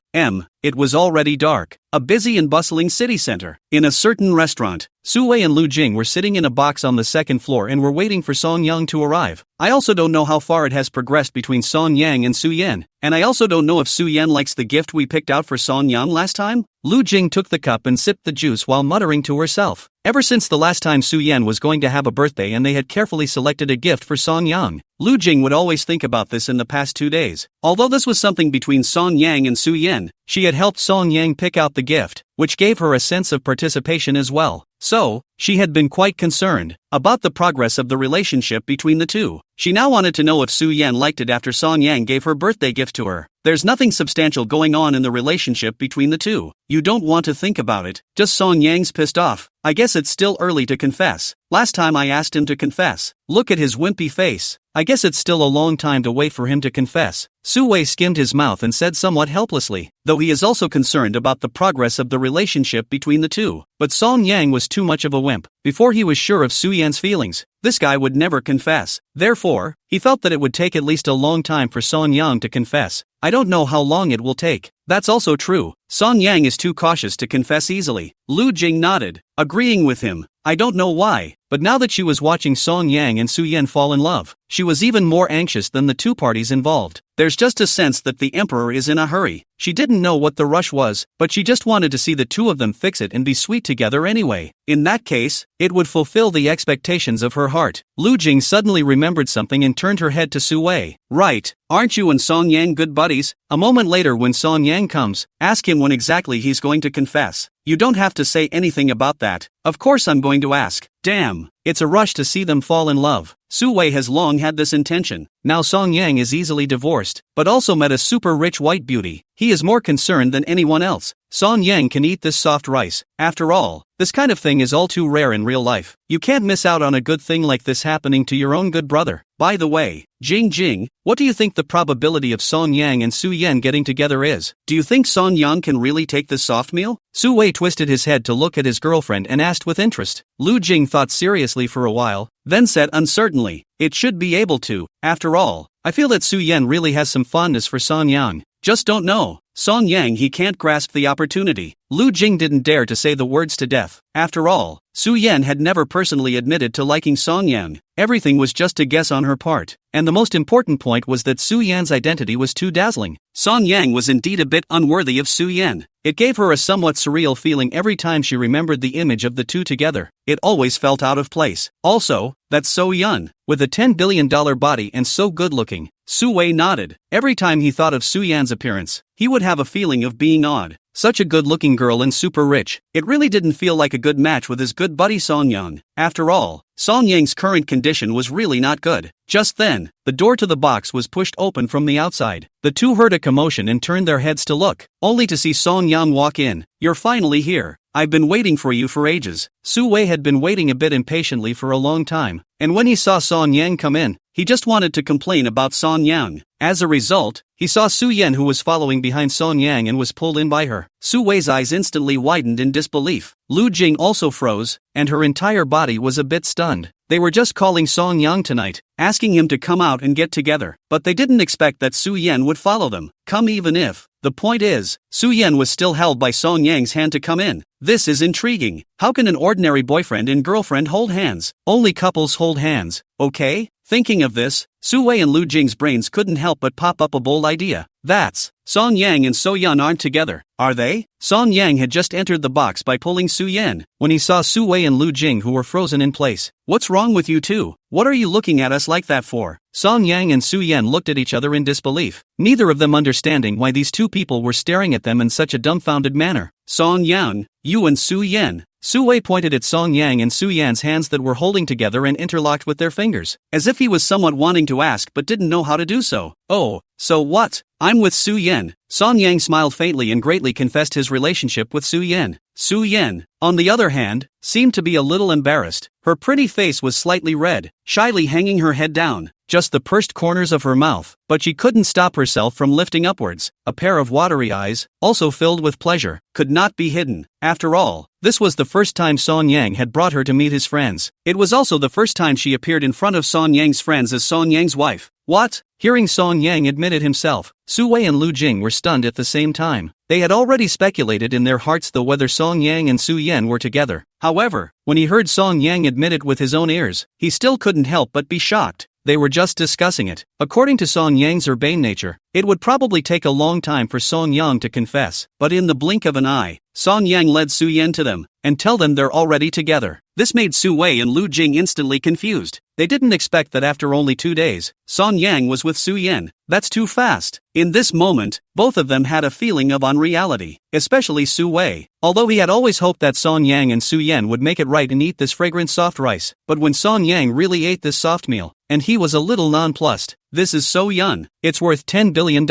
It was already dark. A busy and bustling city center. In a certain restaurant, Su Wei and Lu Jing were sitting in a box on the second floor and were waiting for Song Yang to arrive. I also don't know how far it has progressed between Song Yang and Su Yan, and I also don't know if Su Yan likes the gift we picked out for Song Yang last time. Lu Jing took the cup and sipped the juice while muttering to herself. Ever since the last time Su Yan was going to have a birthday and they had carefully selected a gift for Song Yang, Lu Jing would always think about this in the past 2 days. Although this was something between Song Yang and Su Yan, she had helped Song Yang pick out the gift, which gave her a sense of participation as well. So, she had been quite concerned about the progress of the relationship between the two. She now wanted to know if Su Yan liked it after Song Yang gave her birthday gift to her. There's nothing substantial going on in the relationship between the two. You don't want to think about it. Just Song Yang's pissed off. I guess it's still early to confess. Last time I asked him to confess. Look at his wimpy face. I guess it's still a long time to wait for him to confess. Su Wei skimmed his mouth and said somewhat helplessly, though he is also concerned about the progress of the relationship between the two. But Song Yang was too much of a wimp. Before he was sure of Su Yan's feelings, this guy would never confess. Therefore, he felt that it would take at least a long time for Song Yang to confess. I don't know how long it will take. That's also true. Song Yang is too cautious to confess easily. Lu Jing nodded, agreeing with him. I don't know why, but now that she was watching Song Yang and Su Yan fall in love, she was even more anxious than the two parties involved. There's just a sense that the emperor is in a hurry. She didn't know what the rush was, but she just wanted to see the two of them fix it and be sweet together anyway. In that case, it would fulfill the expectations of her heart. Lu Jing suddenly remembered something and turned her head to Su Wei. Right, aren't you and Song Yang good buddies? A moment later when Song Yang comes, ask him when exactly he's going to confess. You don't have to say anything about that. Of course I'm going to ask. Damn, it's a rush to see them fall in love. Su Wei has long had this intention. Now Song Yang is easily divorced, but also met a super rich white beauty. He is more concerned than anyone else. Song Yang can eat this soft rice. After all, this kind of thing is all too rare in real life. You can't miss out on a good thing like this happening to your own good brother. By the way, Jing, what do you think the probability of Song Yang and Su Yan getting together is? Do you think Song Yang can really take this soft meal? Su Wei twisted his head to look at his girlfriend and asked with interest. Lu Jing thought seriously for a while, then said uncertainly, it should be able to. After all, I feel that Su Yan really has some fondness for Song Yang. Just don't know. Song Yang he can't grasp the opportunity. Lu Jing didn't dare to say the words to death. After all, Su Yan had never personally admitted to liking Song Yang. Everything was just a guess on her part. And the most important point was that Su Yan's identity was too dazzling. Song Yang was indeed a bit unworthy of Su Yan. It gave her a somewhat surreal feeling every time she remembered the image of the two together. It always felt out of place. Also, that's So Yun, with a $10 billion body and so good looking. Su Wei nodded. Every time he thought of Su Yan's appearance, he would have a feeling of being odd. Such a good-looking girl and super rich. It really didn't feel like a good match with his good buddy Song Yang. After all, Song Yang's current condition was really not good. Just then, the door to the box was pushed open from the outside. The two heard a commotion and turned their heads to look, only to see Song Yang walk in. You're finally here. I've been waiting for you for ages. Su Wei had been waiting a bit impatiently for a long time, and when he saw Song Yang come in, he just wanted to complain about Song Yang. As a result, he saw Su Yan, who was following behind Song Yang, and was pulled in by her. Su Wei's eyes instantly widened in disbelief. Lu Jing also froze, and her entire body was a bit stunned. They were just calling Song Yang tonight, asking him to come out and get together, but they didn't expect that Su Yan would follow them. Come even if. The point is, Su Yan was still held by Song Yang's hand to come in. This is intriguing. How can an ordinary boyfriend and girlfriend hold hands? Only couples hold hands, okay? Thinking of this, Su Wei and Lu Jing's brains couldn't help but pop up a bold idea. That's, Song Yang and So Yan aren't together, are they? Song Yang had just entered the box by pulling Su Yan, when he saw Su Wei and Lu Jing, who were frozen in place. What's wrong with you two? What are you looking at us like that for? Song Yang and Su Yan looked at each other in disbelief, neither of them understanding why these two people were staring at them in such a dumbfounded manner. Song Yang, you and Su Yan. Su Wei pointed at Song Yang and Su Yan's hands that were holding together and interlocked with their fingers, as if he was somewhat wanting to ask but didn't know how to do so. Oh, so what? I'm with Su Yan. Song Yang smiled faintly and greatly confessed his relationship with Su Yan. Su Yan, on the other hand, seemed to be a little embarrassed. Her pretty face was slightly red, shyly hanging her head down, just the pursed corners of her mouth, but she couldn't stop herself from lifting upwards. A pair of watery eyes, also filled with pleasure, could not be hidden. After all, this was the first time Song Yang had brought her to meet his friends. It was also the first time she appeared in front of Song Yang's friends as Song Yang's wife. What? Hearing Song Yang admit it himself, Su Wei and Lu Jing were stunned at the same time. They had already speculated in their hearts though whether Song Yang and Su Yan were together. However, when he heard Song Yang admit it with his own ears, he still couldn't help but be shocked. They were just discussing it. According to Song Yang's urbane nature, it would probably take a long time for Song Yang to confess, but in the blink of an eye, Song Yang led Su Yan to them, and tell them they're already together. This made Su Wei and Lu Jing instantly confused. They didn't expect that after only 2 days, Song Yang was with Su Yan. That's too fast. In this moment, both of them had a feeling of unreality, especially Su Wei, although he had always hoped that Song Yang and Su Yan would make it right and eat this fragrant soft rice. But when Song Yang really ate this soft meal, and he was a little nonplussed. This is So Yun. It's worth $10 billion.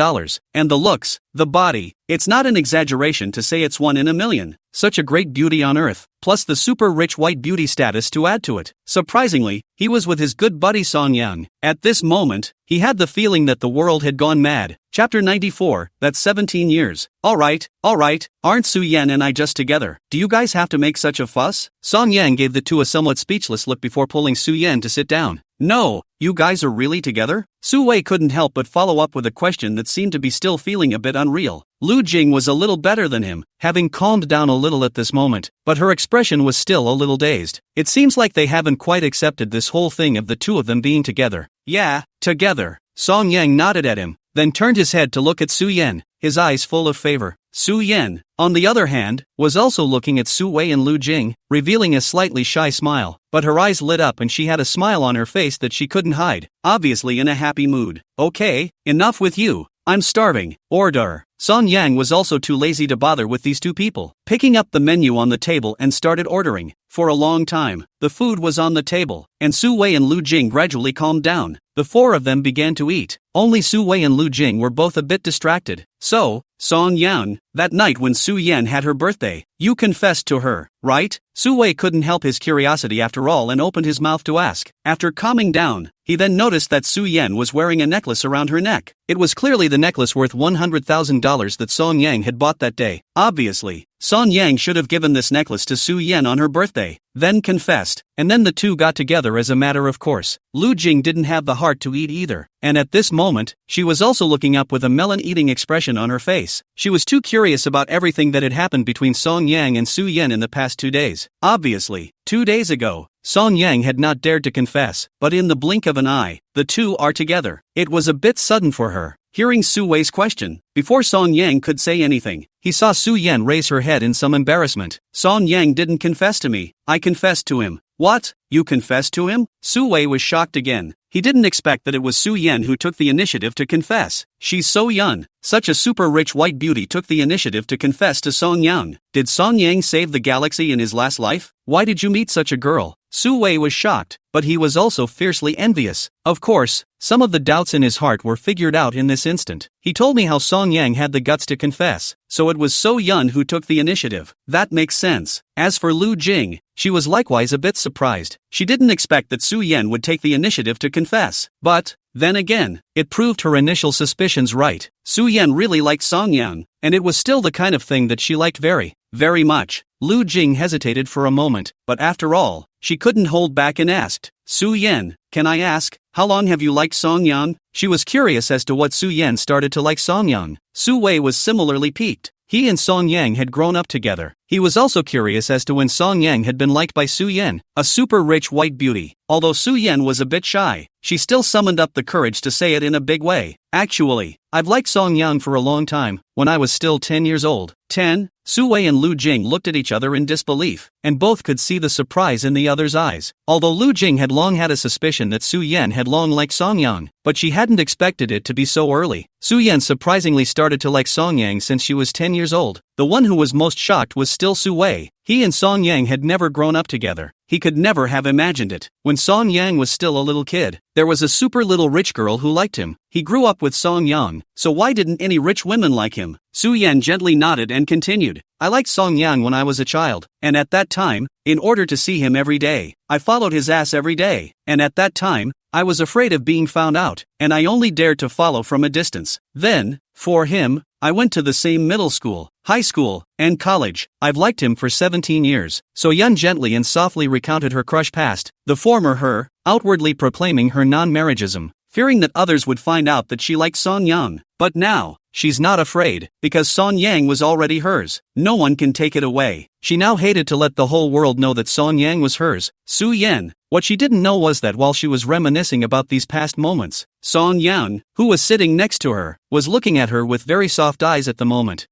And the looks, the body, it's not an exaggeration to say it's 1 in a million. Such a great beauty on earth, plus the super rich white beauty status to add to it. Surprisingly, he was with his good buddy Song Yang. At this moment, he had the feeling that the world had gone mad. Chapter 94, that's 17 years. Alright, aren't Su Yan and I just together? Do you guys have to make such a fuss? Song Yang gave the two a somewhat speechless look before pulling Su Yan to sit down. No, you guys are really together? Su Wei couldn't help but follow up with a question that seemed to be still feeling a bit unreal. Lu Jing was a little better than him, having calmed down a little at this moment, but her expression was still a little dazed. It seems like they haven't quite accepted this whole thing of the two of them being together. Yeah, together. Song Yang nodded at him, then turned his head to look at Su Yan, his eyes full of favor. Su Yan, on the other hand, was also looking at Su Wei and Lu Jing, revealing a slightly shy smile, but her eyes lit up and she had a smile on her face that she couldn't hide, obviously in a happy mood. Okay, enough with you. I'm starving. Order. Song Yang was also too lazy to bother with these two people, picking up the menu on the table and started ordering. For a long time, the food was on the table, and Su Wei and Lu Jing gradually calmed down. The four of them began to eat. Only Su Wei and Lu Jing were both a bit distracted. So, Song Yang, that night when Su Yan had her birthday, you confessed to her, right? Su Wei couldn't help his curiosity after all and opened his mouth to ask. After calming down, he then noticed that Su Yan was wearing a necklace around her neck. It was clearly the necklace worth $100,000 that Song Yang had bought that day. Obviously, Song Yang should have given this necklace to Su Yan on her birthday, then confessed, and then the two got together as a matter of course. Lu Jing didn't have the heart to eat either, and at this moment, she was also looking up with a melon-eating expression on her face. She was too curious about everything that had happened between Song Yang and Su Yan in the past 2 days. Obviously, 2 days ago, Song Yang had not dared to confess, but in the blink of an eye, the two are together. It was a bit sudden for her. Hearing Su Wei's question, before Song Yang could say anything, he saw Su Yan raise her head in some embarrassment. Song Yang didn't confess to me. I confessed to him. What? You confessed to him? Su Wei was shocked again. He didn't expect that it was Su Yan who took the initiative to confess. She's So Yun. Such a super rich white beauty took the initiative to confess to Song Yang. Did Song Yang save the galaxy in his last life? Why did you meet such a girl? Su Wei was shocked, but he was also fiercely envious. Of course, some of the doubts in his heart were figured out in this instant. He told me how Song Yang had the guts to confess, so it was So Yun who took the initiative. That makes sense. As for Lu Jing, she was likewise a bit surprised. She didn't expect that Su Yan would take the initiative to confess. But, then again, it proved her initial suspicions right. Su Yan really liked Song Yang, and it was still the kind of thing that she liked very, very much. Lu Jing hesitated for a moment, but after all, she couldn't hold back and asked, Su Yan, can I ask, how long have you liked Song Yang? She was curious as to what Su Yan started to like Song Yang. Su Wei was similarly piqued. He and Song Yang had grown up together. He was also curious as to when Song Yang had been liked by Su Yan, a super rich white beauty. Although Su Yan was a bit shy, she still summoned up the courage to say it in a big way. Actually, I've liked Song Yang for a long time, when I was still 10 years old. 10? Su Wei and Lu Jing looked at each other in disbelief, and both could see the surprise in the other's eyes. Although Lu Jing had long had a suspicion that Su Yan had long liked Song Yang, but she hadn't expected it to be so early. Su Yan surprisingly started to like Song Yang since she was 10 years old. The one who was most shocked was still Su Wei. He and Song Yang had never grown up together. He could never have imagined it. When Song Yang was still a little kid, there was a super little rich girl who liked him. He grew up with Song Yang, so why didn't any rich women like him? Su Yan gently nodded and continued. I liked Song Yang when I was a child, and at that time, in order to see him every day, I followed his ass every day, and at that time, I was afraid of being found out, and I only dared to follow from a distance. Then, for him, I went to the same middle school, high school, and college. I've liked him for 17 years. So Yun gently and softly recounted her crush past, the former her, outwardly proclaiming her non-marriageism, fearing that others would find out that she liked Song Yang. But now, she's not afraid, because Song Yang was already hers. No one can take it away. She now hated to let the whole world know that Song Yang was hers. Su Yan. What she didn't know was that while she was reminiscing about these past moments, Song Yang, who was sitting next to her, was looking at her with very soft eyes at the moment.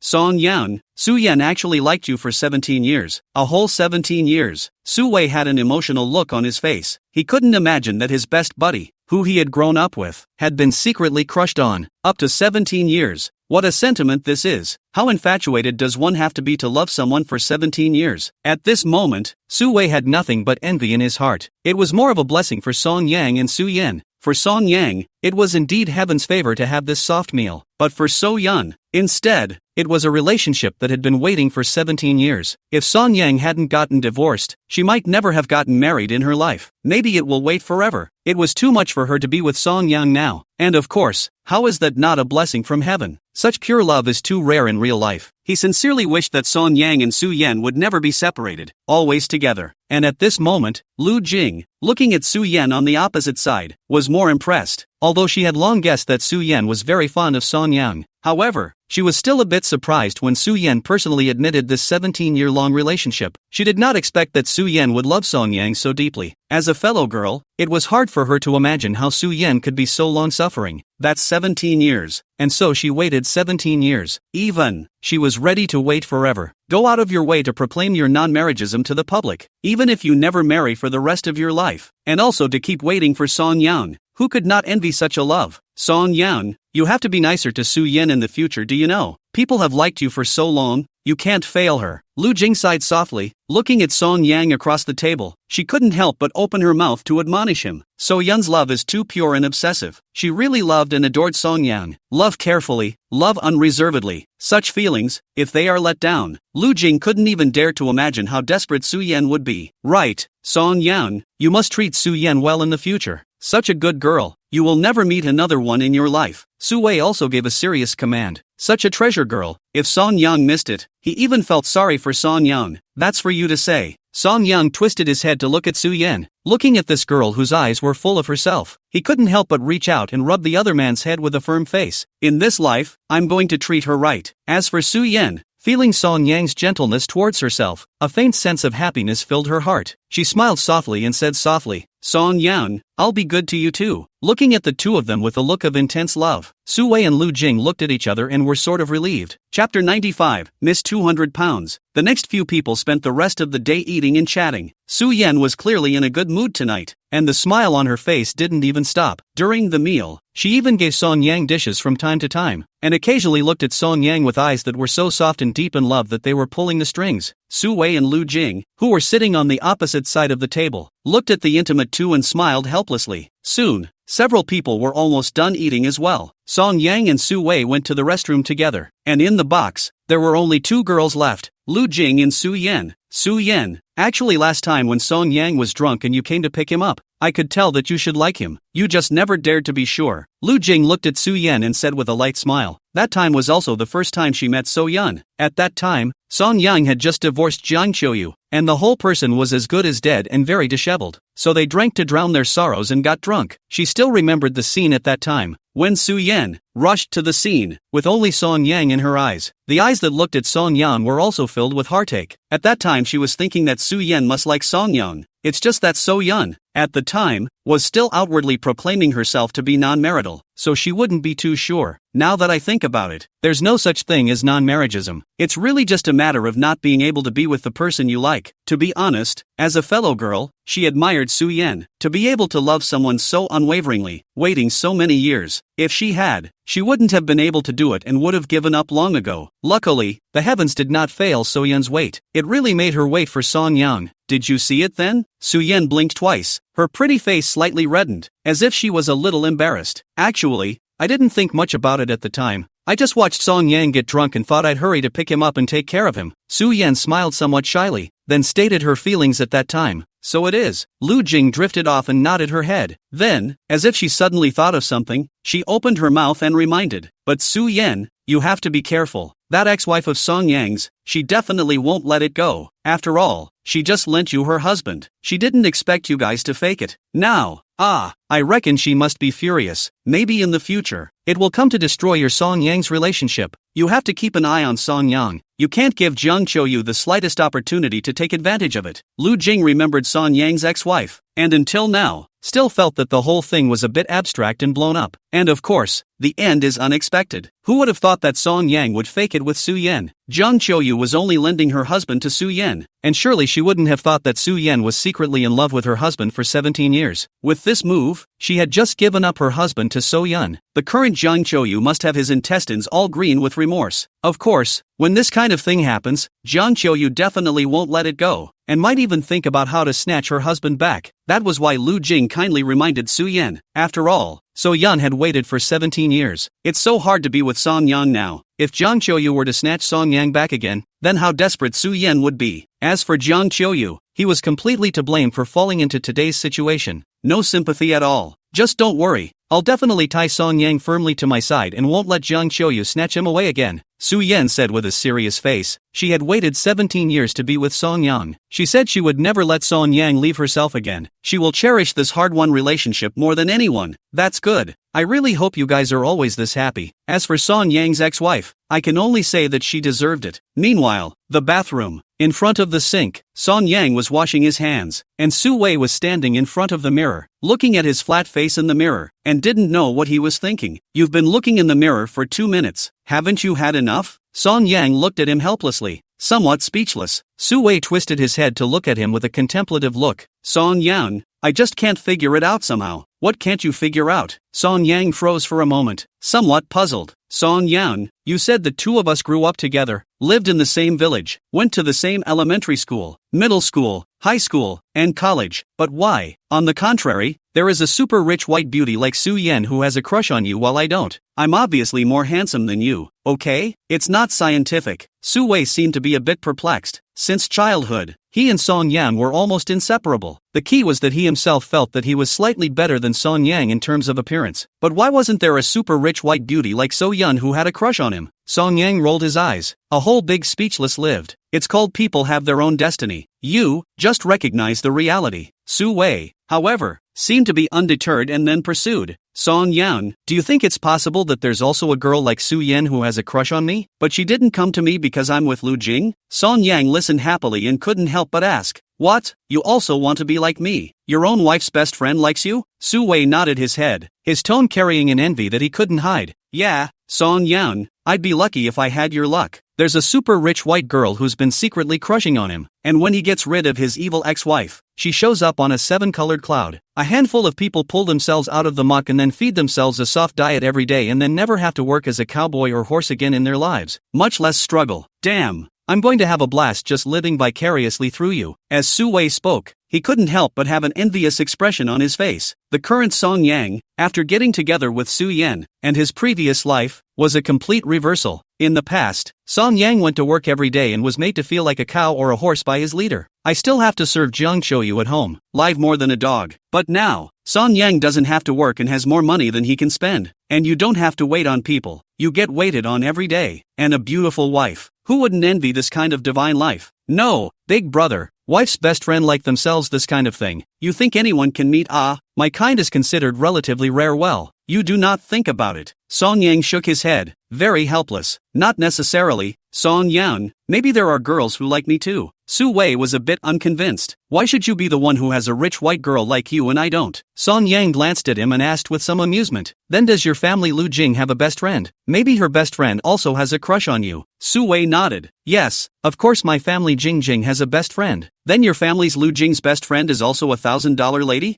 Song Yang, Su Yan actually liked you for 17 years. A whole 17 years. Su Wei had an emotional look on his face. He couldn't imagine that his best buddy, who he had grown up with, had been secretly crushed on. Up to 17 years. What a sentiment this is. How infatuated does one have to be to love someone for 17 years? At this moment, Su Wei had nothing but envy in his heart. It was more of a blessing for Song Yang and Su Yan. For Song Yang, it was indeed heaven's favor to have this soft meal. But for So Yun, instead, it was a relationship that had been waiting for 17 years. If Song Yang hadn't gotten divorced, she might never have gotten married in her life. Maybe it will wait forever. It was too much for her to be with Song Yang now. And of course, how is that not a blessing from heaven? Such pure love is too rare in real life. He sincerely wished that Song Yang and Su Yan would never be separated, always together. And at this moment, Lu Jing, looking at Su Yan on the opposite side, was more impressed. Although she had long guessed that Su Yan was very fond of Song Yang. However, she was still a bit surprised when Su Yan personally admitted this 17-year-long relationship. She did not expect that Su Yan would love Song Yang so deeply. As a fellow girl, it was hard for her to imagine how Su Yan could be so long-suffering. That's 17 years. And so she waited 17 years. Even, she was ready to wait forever. Go out of your way to proclaim your non-marriageism to the public, even if you never marry for the rest of your life. And also to keep waiting for Song Yang. Who could not envy such a love? Song Yang, you have to be nicer to Su Yan in the future, do you know? People have liked you for so long, you can't fail her. Lu Jing sighed softly, looking at Song Yang across the table. She couldn't help but open her mouth to admonish him. So Yun's love is too pure and obsessive. She really loved and adored Song Yang. Love carefully, love unreservedly. Such feelings, if they are let down, Lu Jing couldn't even dare to imagine how desperate Su Yan would be. Right, Song Yang, you must treat Su Yan well in the future. Such a good girl. You will never meet another one in your life. Su Wei also gave a serious command. Such a treasure girl. If Song Yang missed it, he even felt sorry for Song Yang. That's for you to say. Song Yang twisted his head to look at Su Yan, looking at this girl whose eyes were full of herself. He couldn't help but reach out and rub the other man's head with a firm face. In this life, I'm going to treat her right. As for Su Yan, feeling Song Yang's gentleness towards herself, a faint sense of happiness filled her heart. She smiled softly and said softly, Song Yang, I'll be good to you too. Looking at the two of them with a look of intense love, Su Wei and Lu Jing looked at each other and were sort of relieved. Chapter 95, Miss 200 Pounds. The next few people spent the rest of the day eating and chatting. Su Yan was clearly in a good mood tonight, and the smile on her face didn't even stop. During the meal, She even gave Song Yang dishes from time to time, and occasionally looked at Song Yang with eyes that were so soft and deep in love that they were pulling the strings. Su Wei and Lu Jing, who were sitting on the opposite side of the table, looked at the intimate two and smiled helplessly. Soon, several people were almost done eating as well. Song Yang and Su Wei went to the restroom together, and in the box, there were only two girls left, Lu Jing and Su Yan. Su Yan, actually last time when Song Yang was drunk and you came to pick him up, I could tell that you should like him. You just never dared to be sure. Lu Jing looked at Su Yan and said with a light smile. That time was also the first time she met So Yun. At that time, Song Yang had just divorced Jiang Qiuyu, and the whole person was as good as dead and very disheveled. So they drank to drown their sorrows and got drunk. She still remembered the scene at that time, when Su Yan rushed to the scene, with only Song Yang in her eyes. The eyes that looked at Song Yang were also filled with heartache. At that time she was thinking that Su Yan must like Song Yang. It's just that So Yun, at the time, was still outwardly proclaiming herself to be non-marital, so she wouldn't be too sure. Now that I think about it, there's no such thing as non-marriageism. It's really just a matter of not being able to be with the person you like. To be honest, as a fellow girl, she admired Su Yan. To be able to love someone so unwaveringly, waiting so many years. If she had, she wouldn't have been able to do it and would have given up long ago. Luckily, the heavens did not fail So Yun's wait. It really made her wait for Song Yang. Did you see it then? Su Yan blinked twice. Her pretty face slightly reddened, as if she was a little embarrassed. Actually, I didn't think much about it at the time. I just watched Song Yang get drunk and thought I'd hurry to pick him up and take care of him. Su Yan smiled somewhat shyly, then stated her feelings at that time. So it is. Lu Jing drifted off and nodded her head. Then, as if she suddenly thought of something, she opened her mouth and reminded. But Su Yan, you have to be careful. That ex-wife of Song Yang's, she definitely won't let it go. After all, she just lent you her husband. She didn't expect you guys to fake it. Now, I reckon she must be furious. Maybe in the future, it will come to destroy your Song Yang's relationship. You have to keep an eye on Song Yang. You can't give Jiang Qiuyu the slightest opportunity to take advantage of it. Lu Jing remembered Song Yang's ex-wife, and until now, still felt that the whole thing was a bit abstract and blown up. And of course, the end is unexpected. Who would have thought that Song Yang would fake it with Su Yan? Jiang Qiuyu was only lending her husband to Su Yan, and surely she wouldn't have thought that Su Yan was secretly in love with her husband for 17 years. With this move, she had just given up her husband to So Yun. The current Jiang Qiuyu must have his intestines all green with remorse. Of course, when this kind of thing happens, Jiang Qiuyu definitely won't let it go, and might even think about how to snatch her husband back. That was why Lu Jing kindly reminded Su Yan. After all, So Yun had waited for 17 years. It's so hard to be with Song Yang now. If Jiang Qiuyu were to snatch Song Yang back again, then how desperate Su Yan would be. As for Jiang Qiuyu, he was completely to blame for falling into today's situation. No sympathy at all. Just don't worry. I'll definitely tie Song Yang firmly to my side and won't let Jiang Qiuyu snatch him away again, Su Yan said with a serious face. She had waited 17 years to be with Song Yang. She said she would never let Song Yang leave herself again. She will cherish this hard-won relationship more than anyone. That's good. I really hope you guys are always this happy. As for Song Yang's ex-wife, I can only say that she deserved it. Meanwhile, the bathroom. In front of the sink, Song Yang was washing his hands, and Su Wei was standing in front of the mirror, looking at his flat face in the mirror, and didn't know what he was thinking. You've been looking in the mirror for 2 minutes. Haven't you had enough? Song Yang looked at him helplessly, somewhat speechless. Su Wei twisted his head to look at him with a contemplative look. Song Yang, I just can't figure it out somehow. What can't you figure out? Song Yang froze for a moment, somewhat puzzled. Song Yang, you said the two of us grew up together, lived in the same village, went to the same elementary school, middle school, high school, and college, but why? On the contrary, there is a super rich white beauty like Su Yan who has a crush on you while I don't. I'm obviously more handsome than you, okay? It's not scientific. Su Wei seemed to be a bit perplexed. Since childhood, he and Song Yang were almost inseparable. The key was that he himself felt that he was slightly better than Song Yang in terms of appearance. But why wasn't there a super rich white beauty like So Yun who had a crush on him? Song Yang rolled his eyes. A whole big speechless lived. It's called people have their own destiny. You just recognize the reality. Su Wei, however, seemed to be undeterred and then pursued. Song Yang, do you think it's possible that there's also a girl like Su Yan who has a crush on me? But she didn't come to me because I'm with Lu Jing? Song Yang listened happily and couldn't help but ask, What? You also want to be like me? Your own wife's best friend likes you? Su Wei nodded his head, his tone carrying an envy that he couldn't hide. Yeah, Song Yan, I'd be lucky if I had your luck. There's a super rich white girl who's been secretly crushing on him, and when he gets rid of his evil ex-wife, she shows up on a 7-colored cloud. A handful of people pull themselves out of the muck and then feed themselves a soft diet every day and then never have to work as a cowboy or horse again in their lives, much less struggle. Damn, I'm going to have a blast just living vicariously through you. As Su Wei spoke, he couldn't help but have an envious expression on his face. The current Song Yang, after getting together with Su Yan, and his previous life, was a complete reversal. In the past, Song Yang went to work every day and was made to feel like a cow or a horse by his leader. I still have to serve Jiang Qiuyu at home, live more than a dog. But now, Song Yang doesn't have to work and has more money than he can spend. And you don't have to wait on people. You get waited on every day. And a beautiful wife. Who wouldn't envy this kind of divine life? No, big brother, wife's best friend like themselves, this kind of thing. You think anyone can meet? My kind is considered relatively rare. Well, you do not think about it. Song Yang shook his head, very helpless. Not necessarily, Song Yan, maybe there are girls who like me too. Su Wei was a bit unconvinced. Why should you be the one who has a rich white girl like you and I don't? Song Yang glanced at him and asked with some amusement. Then does your family Lu Jing have a best friend? Maybe her best friend also has a crush on you. Su Wei nodded. Yes, of course my family Jing Jing has a best friend. Then your family's Lu Jing's best friend is also $1,000 lady?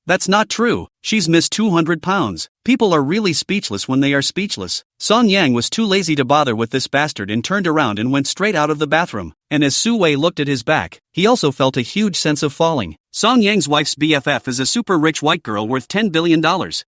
That's not true. She's Miss 200 pounds. People are really speechless when they are speechless. Song Yang was too lazy to bother with this bastard and turned around and went straight out of the bathroom. And as Su Wei looked at his back, he also felt a huge sense of falling. Song Yang's wife's BFF is a super rich white girl worth $10 billion.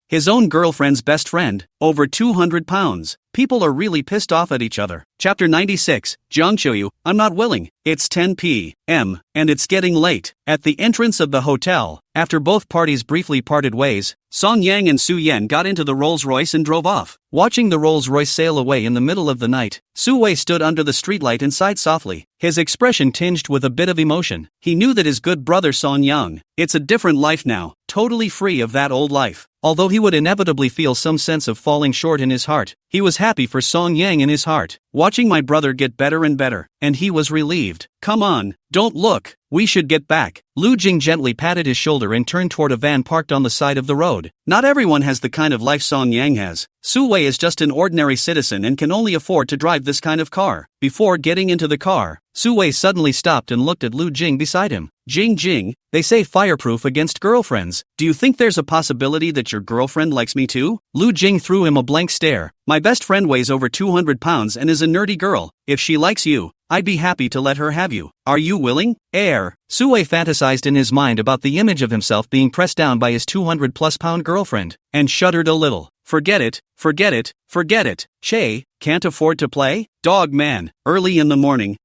His own girlfriend's best friend, over 200 pounds. People are really pissed off at each other. Chapter 96, Jiang Qiuyu, I'm not willing. It's 10 p.m., and it's getting late. At the entrance of the hotel, after both parties briefly parted ways, Song Yang and Su Yan got into the Rolls-Royce and drove off. Watching the Rolls-Royce sail away in the middle of the night, Su Wei stood under the streetlight and sighed softly, his expression tinged with a bit of emotion. He knew that his good brother Song Yang, it's a different life now, totally free of that old life. Although he would inevitably feel some sense of falling short in his heart, he was happy for Song Yang in his heart. Watching my brother get better and better, and he was relieved. Come on, don't look, we should get back. Lu Jing gently patted his shoulder and turned toward a van parked on the side of the road. Not everyone has the kind of life Song Yang has. Su Wei is just an ordinary citizen and can only afford to drive this kind of car. Before getting into the car, Su Wei suddenly stopped and looked at Lu Jing beside him. Jing, they say fireproof against girlfriends. Do you think there's a possibility that your girlfriend likes me too? Lu Jing threw him a blank stare. My best friend weighs over 200 pounds and is a nerdy girl. If she likes you, I'd be happy to let her have you. Are you willing? Su Wei fantasized in his mind about the image of himself being pressed down by his 200+ pound girlfriend, and shuddered a little. Forget it. Che, can't afford to play? Dog man. Early in the morning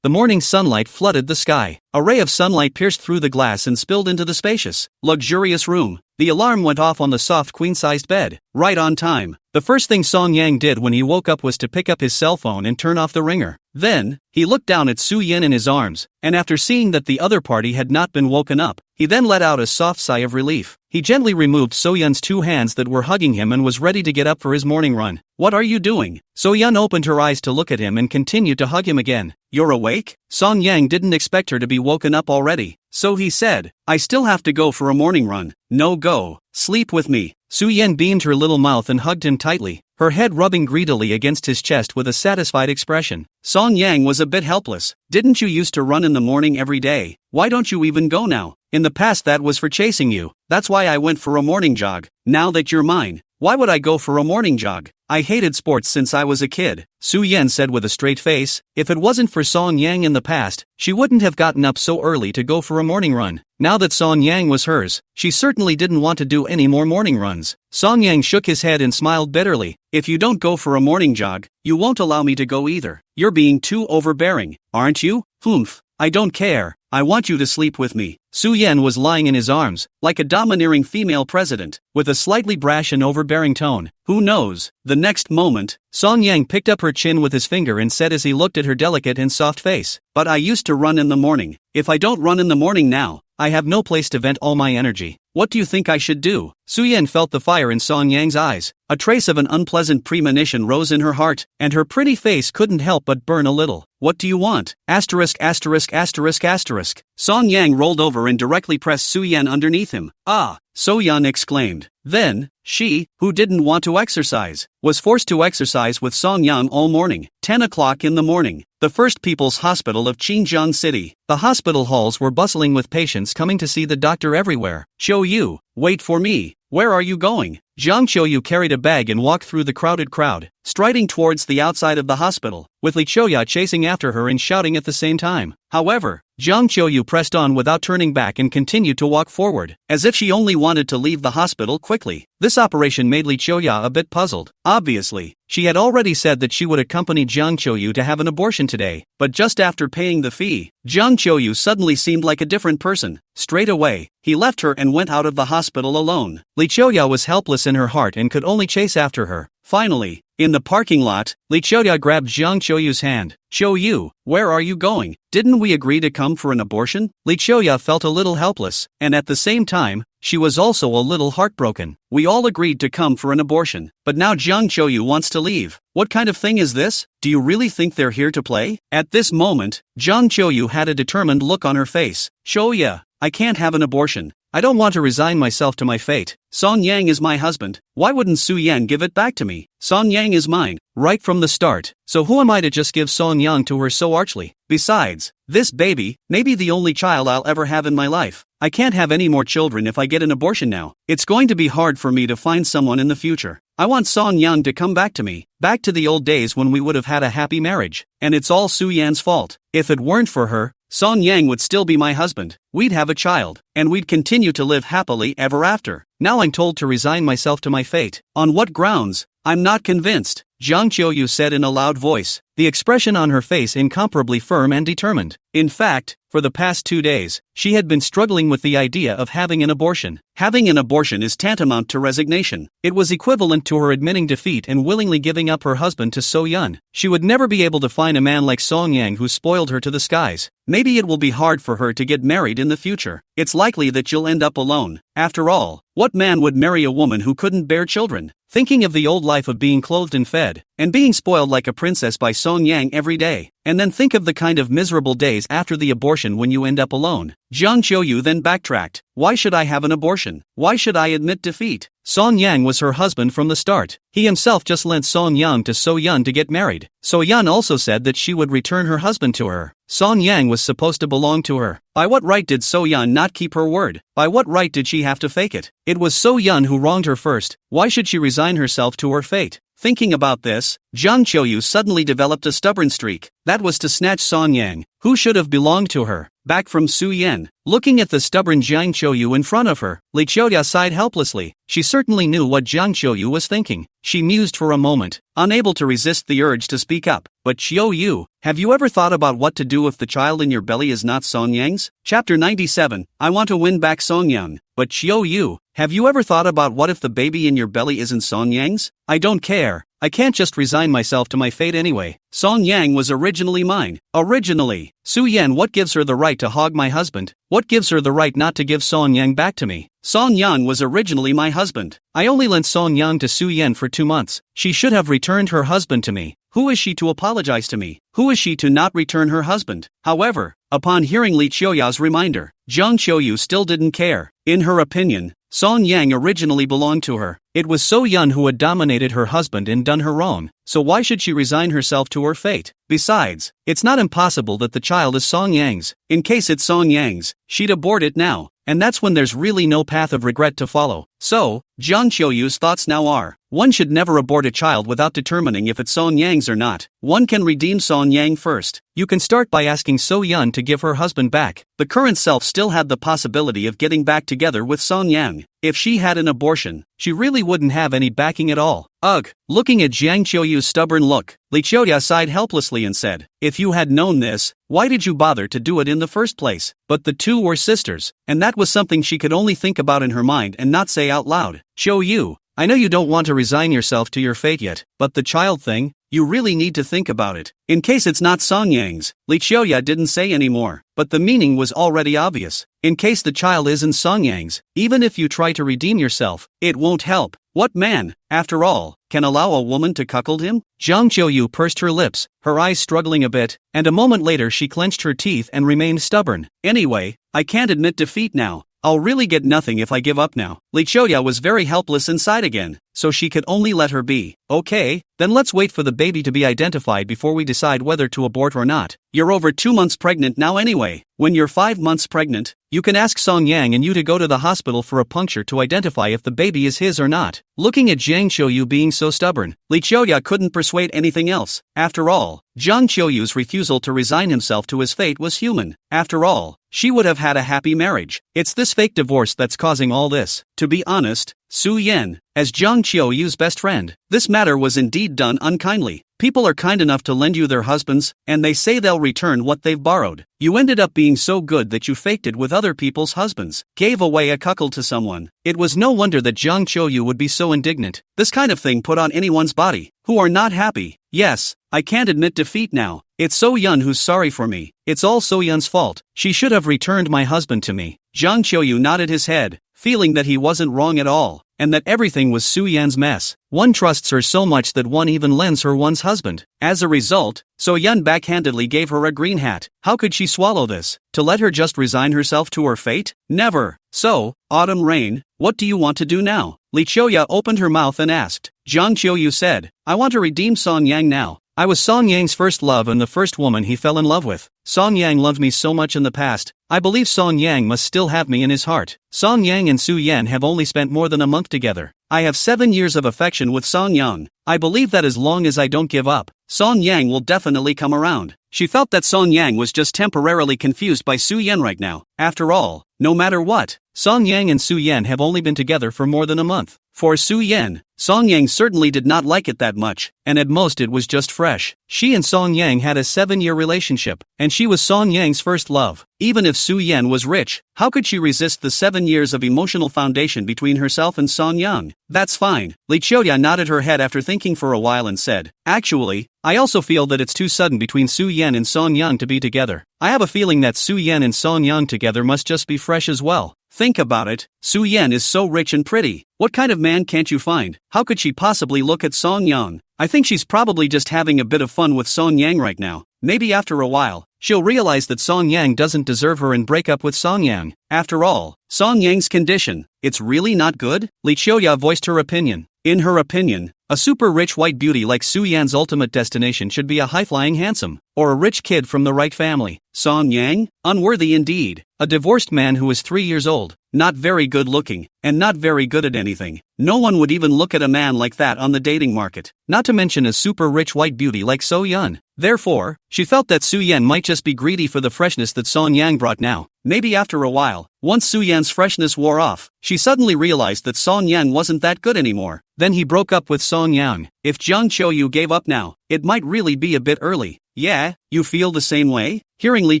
sunlight flooded the sky. A ray of sunlight pierced through the glass and spilled into the spacious, luxurious room. The alarm went off on the soft queen-sized bed, right on time. The first thing Song Yang did when he woke up was to pick up his cell phone and turn off the ringer. Then, he looked down at Su Yan in his arms, and after seeing that the other party had not been woken up, he then let out a soft sigh of relief. He gently removed So Yun's 2 hands that were hugging him and was ready to get up for his morning run. What are you doing? So Yun opened her eyes to look at him and continued to hug him again. You're awake? Song Yang didn't expect her to be woken up already, so he said, I still have to go for a morning run. No go. Sleep with me. Su Yan beamed her little mouth and hugged him tightly, her head rubbing greedily against his chest with a satisfied expression. Song Yang was a bit helpless. Didn't you used to run in the morning every day? Why don't you even go now? In the past that was for chasing you. That's why I went for a morning jog. Now that you're mine, why would I go for a morning jog? I hated sports since I was a kid, Su Yan said with a straight face. If it wasn't for Song Yang in the past, she wouldn't have gotten up so early to go for a morning run. Now that Song Yang was hers, she certainly didn't want to do any more morning runs. Song Yang shook his head and smiled bitterly. If you don't go for a morning jog, you won't allow me to go either. You're being too overbearing, aren't you? Humph. I don't care. I want you to sleep with me. Su Yan was lying in his arms, like a domineering female president, with a slightly brash and overbearing tone. Who knows? The next moment, Song Yang picked up her chin with his finger and said as he looked at her delicate and soft face, but I used to run in the morning. If I don't run in the morning now, I have no place to vent all my energy. What do you think I should do? Su-Yan felt the fire in Song Yang's eyes. A trace of an unpleasant premonition rose in her heart, and her pretty face couldn't help but burn a little. What do you want? Asterisk asterisk asterisk asterisk. Song Yang rolled over and directly pressed Su-Yan underneath him. Ah! So-Yan exclaimed. Then, she, who didn't want to exercise, was forced to exercise with Song Yang all morning. 10 o'clock in the morning. The First People's Hospital of Xinjiang City. The hospital halls were bustling with patients coming to see the doctor everywhere. Qiuyu, wait for me. Where are you going? Jiang Qiuyu carried a bag and walked through the crowded crowd, striding towards the outside of the hospital, with Li Qiuya chasing after her and shouting at the same time. However, Jiang Qiuyu pressed on without turning back and continued to walk forward, as if she only wanted to leave the hospital quickly. This operation made Li Qiuya a bit puzzled. Obviously, she had already said that she would accompany Jiang Qiuyu to have an abortion today, but just after paying the fee, Jiang Qiuyu suddenly seemed like a different person. Straight away, he left her and went out of the hospital alone. Li Qiuya was helpless in her heart and could only chase after her. Finally, in the parking lot, Li Qiuya grabbed Jiang Qiuyu's hand. Qiuyu, where are you going? Didn't we agree to come for an abortion? Li Qiuya felt a little helpless, and at the same time, she was also a little heartbroken. We all agreed to come for an abortion, but now Jiang Qiuyu wants to leave. What kind of thing is this? Do you really think they're here to play? At this moment, Jiang Qiuyu had a determined look on her face. Qiuya, I can't have an abortion. I don't want to resign myself to my fate. Song Yang is my husband. Why wouldn't Su-Yan give it back to me? Song Yang is mine, right from the start. So who am I to just give Song Yang to her so archly? Besides, this baby may be the only child I'll ever have in my life. I can't have any more children if I get an abortion now. It's going to be hard for me to find someone in the future. I want Song Yang to come back to me, back to the old days when we would have had a happy marriage. And it's all Su-Yan's fault. If it weren't for her, Song Yang would still be my husband. We'd have a child, and we'd continue to live happily ever after. Now I'm told to resign myself to my fate. On what grounds? I'm not convinced, Jiang Qiuyu said in a loud voice, the expression on her face incomparably firm and determined. In fact, for the past 2 days, she had been struggling with the idea of having an abortion. Having an abortion is tantamount to resignation. It was equivalent to her admitting defeat and willingly giving up her husband to So-Yun. She would never be able to find a man like Song Yang who spoiled her to the skies. Maybe it will be hard for her to get married in the future. It's likely that you'll end up alone. After all, what man would marry a woman who couldn't bear children? Thinking of the old life of being clothed and fed, and being spoiled like a princess by Song Yang every day. And then think of the kind of miserable days after the abortion when you end up alone. Jiang Qiuyu then backtracked. Why should I have an abortion? Why should I admit defeat? Song Yang was her husband from the start. He himself just lent Song Yang to So-Yun to get married. So-Yun also said that she would return her husband to her. Song Yang was supposed to belong to her. By what right did So-Yun not keep her word? By what right did she have to fake it? It was So-Yun who wronged her first. Why should she resign herself to her fate? Thinking about this, Jiang Qiuyu suddenly developed a stubborn streak. That was to snatch Song Yang, who should have belonged to her, back from Su-Yan. Looking at the stubborn Jiang Qiuyu in front of her, Li Qiuya sighed helplessly. She certainly knew what Jiang Qiuyu was thinking. She mused for a moment, unable to resist the urge to speak up. But Qiuyu, have you ever thought about what to do if the child in your belly is not Song Yang's? Chapter 97, I want to win back Song Yang. But Qiuyu, have you ever thought about what if the baby in your belly isn't Song Yang's? I don't care. I can't just resign myself to my fate anyway. Song Yang was originally mine. Originally. Su-Yan, what gives her the right to hog my husband? What gives her the right not to give Song Yang back to me? Song Yang was originally my husband. I only lent Song Yang to Su-Yan for 2 months. She should have returned her husband to me. Who is she to apologize to me? Who is she to not return her husband? However, upon hearing Li Qiuya's reminder, Jiang Qiuyu still didn't care. In her opinion, Song Yang originally belonged to her. It was So-Yun who had dominated her husband and done her wrong, so why should she resign herself to her fate? Besides, it's not impossible that the child is Song Yang's. In case it's Song Yang's, she'd abort it now, and that's when there's really no path of regret to follow. So, Jiang Qiuyu's thoughts now are, one should never abort a child without determining if it's Song Yang's or not. One can redeem Song Yang first. You can start by asking So-Yun to give her husband back. The current self still had the possibility of getting back together with Song Yang. If she had an abortion, she really wouldn't have any backing at all. Ugh! Looking at Jiang Qiuyu's stubborn look, Li Qiuya sighed helplessly and said, if you had known this, why did you bother to do it in the first place? But the two were sisters, and that was something she could only think about in her mind and not say out loud. Qiuyu, I know you don't want to resign yourself to your fate yet, but the child thing? you really need to think about it. In case it's not Song Yang's, Li Qiuyu didn't say any more, but the meaning was already obvious. In case the child isn't Song Yang's, even if you try to redeem yourself, it won't help. What man, after all, can allow a woman to cuckold him? Jiang Qiuyu pursed her lips, her eyes struggling a bit, and a moment later she clenched her teeth and remained stubborn. Anyway, I can't admit defeat now. I'll really get nothing if I give up now. Li Qiuyu was very helpless inside again, so she could only let her be. Okay, then let's wait for the baby to be identified before we decide whether to abort or not. You're over 2 months pregnant now anyway. When you're 5 months pregnant, you can ask Song Yang and you to go to the hospital for a puncture to identify if the baby is his or not. Looking at Jiang Qiuyu being so stubborn, Li Qiuyu couldn't persuade anything else. After all, Jiang Qiuyu's refusal to resign himself to his fate was human. After all, she would have had a happy marriage. It's this fake divorce that's causing all this. To be honest, Su Yan, as Jiang Qiuyu's best friend, this matter was indeed done unkindly. People are kind enough to lend you their husbands, and they say they'll return what they've borrowed. You ended up being so good that you faked it with other people's husbands, gave away a cuckold to someone. It was no wonder that Jiang Qiuyu would be so indignant. This kind of thing put on anyone's body, who are not happy. Yes, I can't admit defeat now. It's So Yun who's sorry for me. It's all So Yun's fault. She should have returned my husband to me. Jiang Qiuyu nodded his head, feeling that he wasn't wrong at all, and that everything was Su Yan's mess. One trusts her so much that one even lends her one's husband. As a result, So Yun backhandedly gave her a green hat. How could she swallow this? To let her just resign herself to her fate? Never. So, Autumn Rain, what do you want to do now? Li Qiuyu opened her mouth and asked. Jiang Qiuyu said, I want to redeem Song Yang now. I was Song Yang's first love and the first woman he fell in love with. Song Yang loved me so much in the past, I believe Song Yang must still have me in his heart. Song Yang and Su Yan have only spent more than a month together. I have 7 years of affection with Song Yang. I believe that as long as I don't give up, Song Yang will definitely come around. She felt that Song Yang was just temporarily confused by Su Yan right now. After all, no matter what, Song Yang and Su Yan have only been together for more than a month. For Su Yan, Song Yang certainly did not like it that much, and at most it was just fresh. She and Song Yang had a 7-year relationship, and she was Song Yang's first love. Even if Su Yan was rich, how could she resist the 7 years of emotional foundation between herself and Song Yang? That's fine. Li Qiuyu nodded her head after thinking for a while and said, Actually, I also feel that it's too sudden between Su Yan and Song Yang to be together. I have a feeling that Su Yan and Song Yang together must just be fresh as well. Think about it, Su Yan is so rich and pretty. What kind of man can't you find? How could she possibly look at Song Yang? I think she's probably just having a bit of fun with Song Yang right now. Maybe after a while, she'll realize that Song Yang doesn't deserve her and break up with Song Yang. After all, Song Yang's condition, it's really not good? Li Qiuyu voiced her opinion. In her opinion, a super rich white beauty like Su Yan's ultimate destination should be a high-flying handsome, or a rich kid from the right family. Song Yang? Unworthy indeed. A divorced man who is 3 years old, not very good looking, and not very good at anything. No one would even look at a man like that on the dating market, not to mention a super rich white beauty like So Yun. Therefore, she felt that Su Yan might just be greedy for the freshness that Song Yang brought now. Maybe after a while, once Su Yan's freshness wore off, she suddenly realized that Song Yang wasn't that good anymore. Then he broke up with Song Yang. If Jiang Qiuyu gave up now, it might really be a bit early. Yeah, you feel the same way? Hearing Li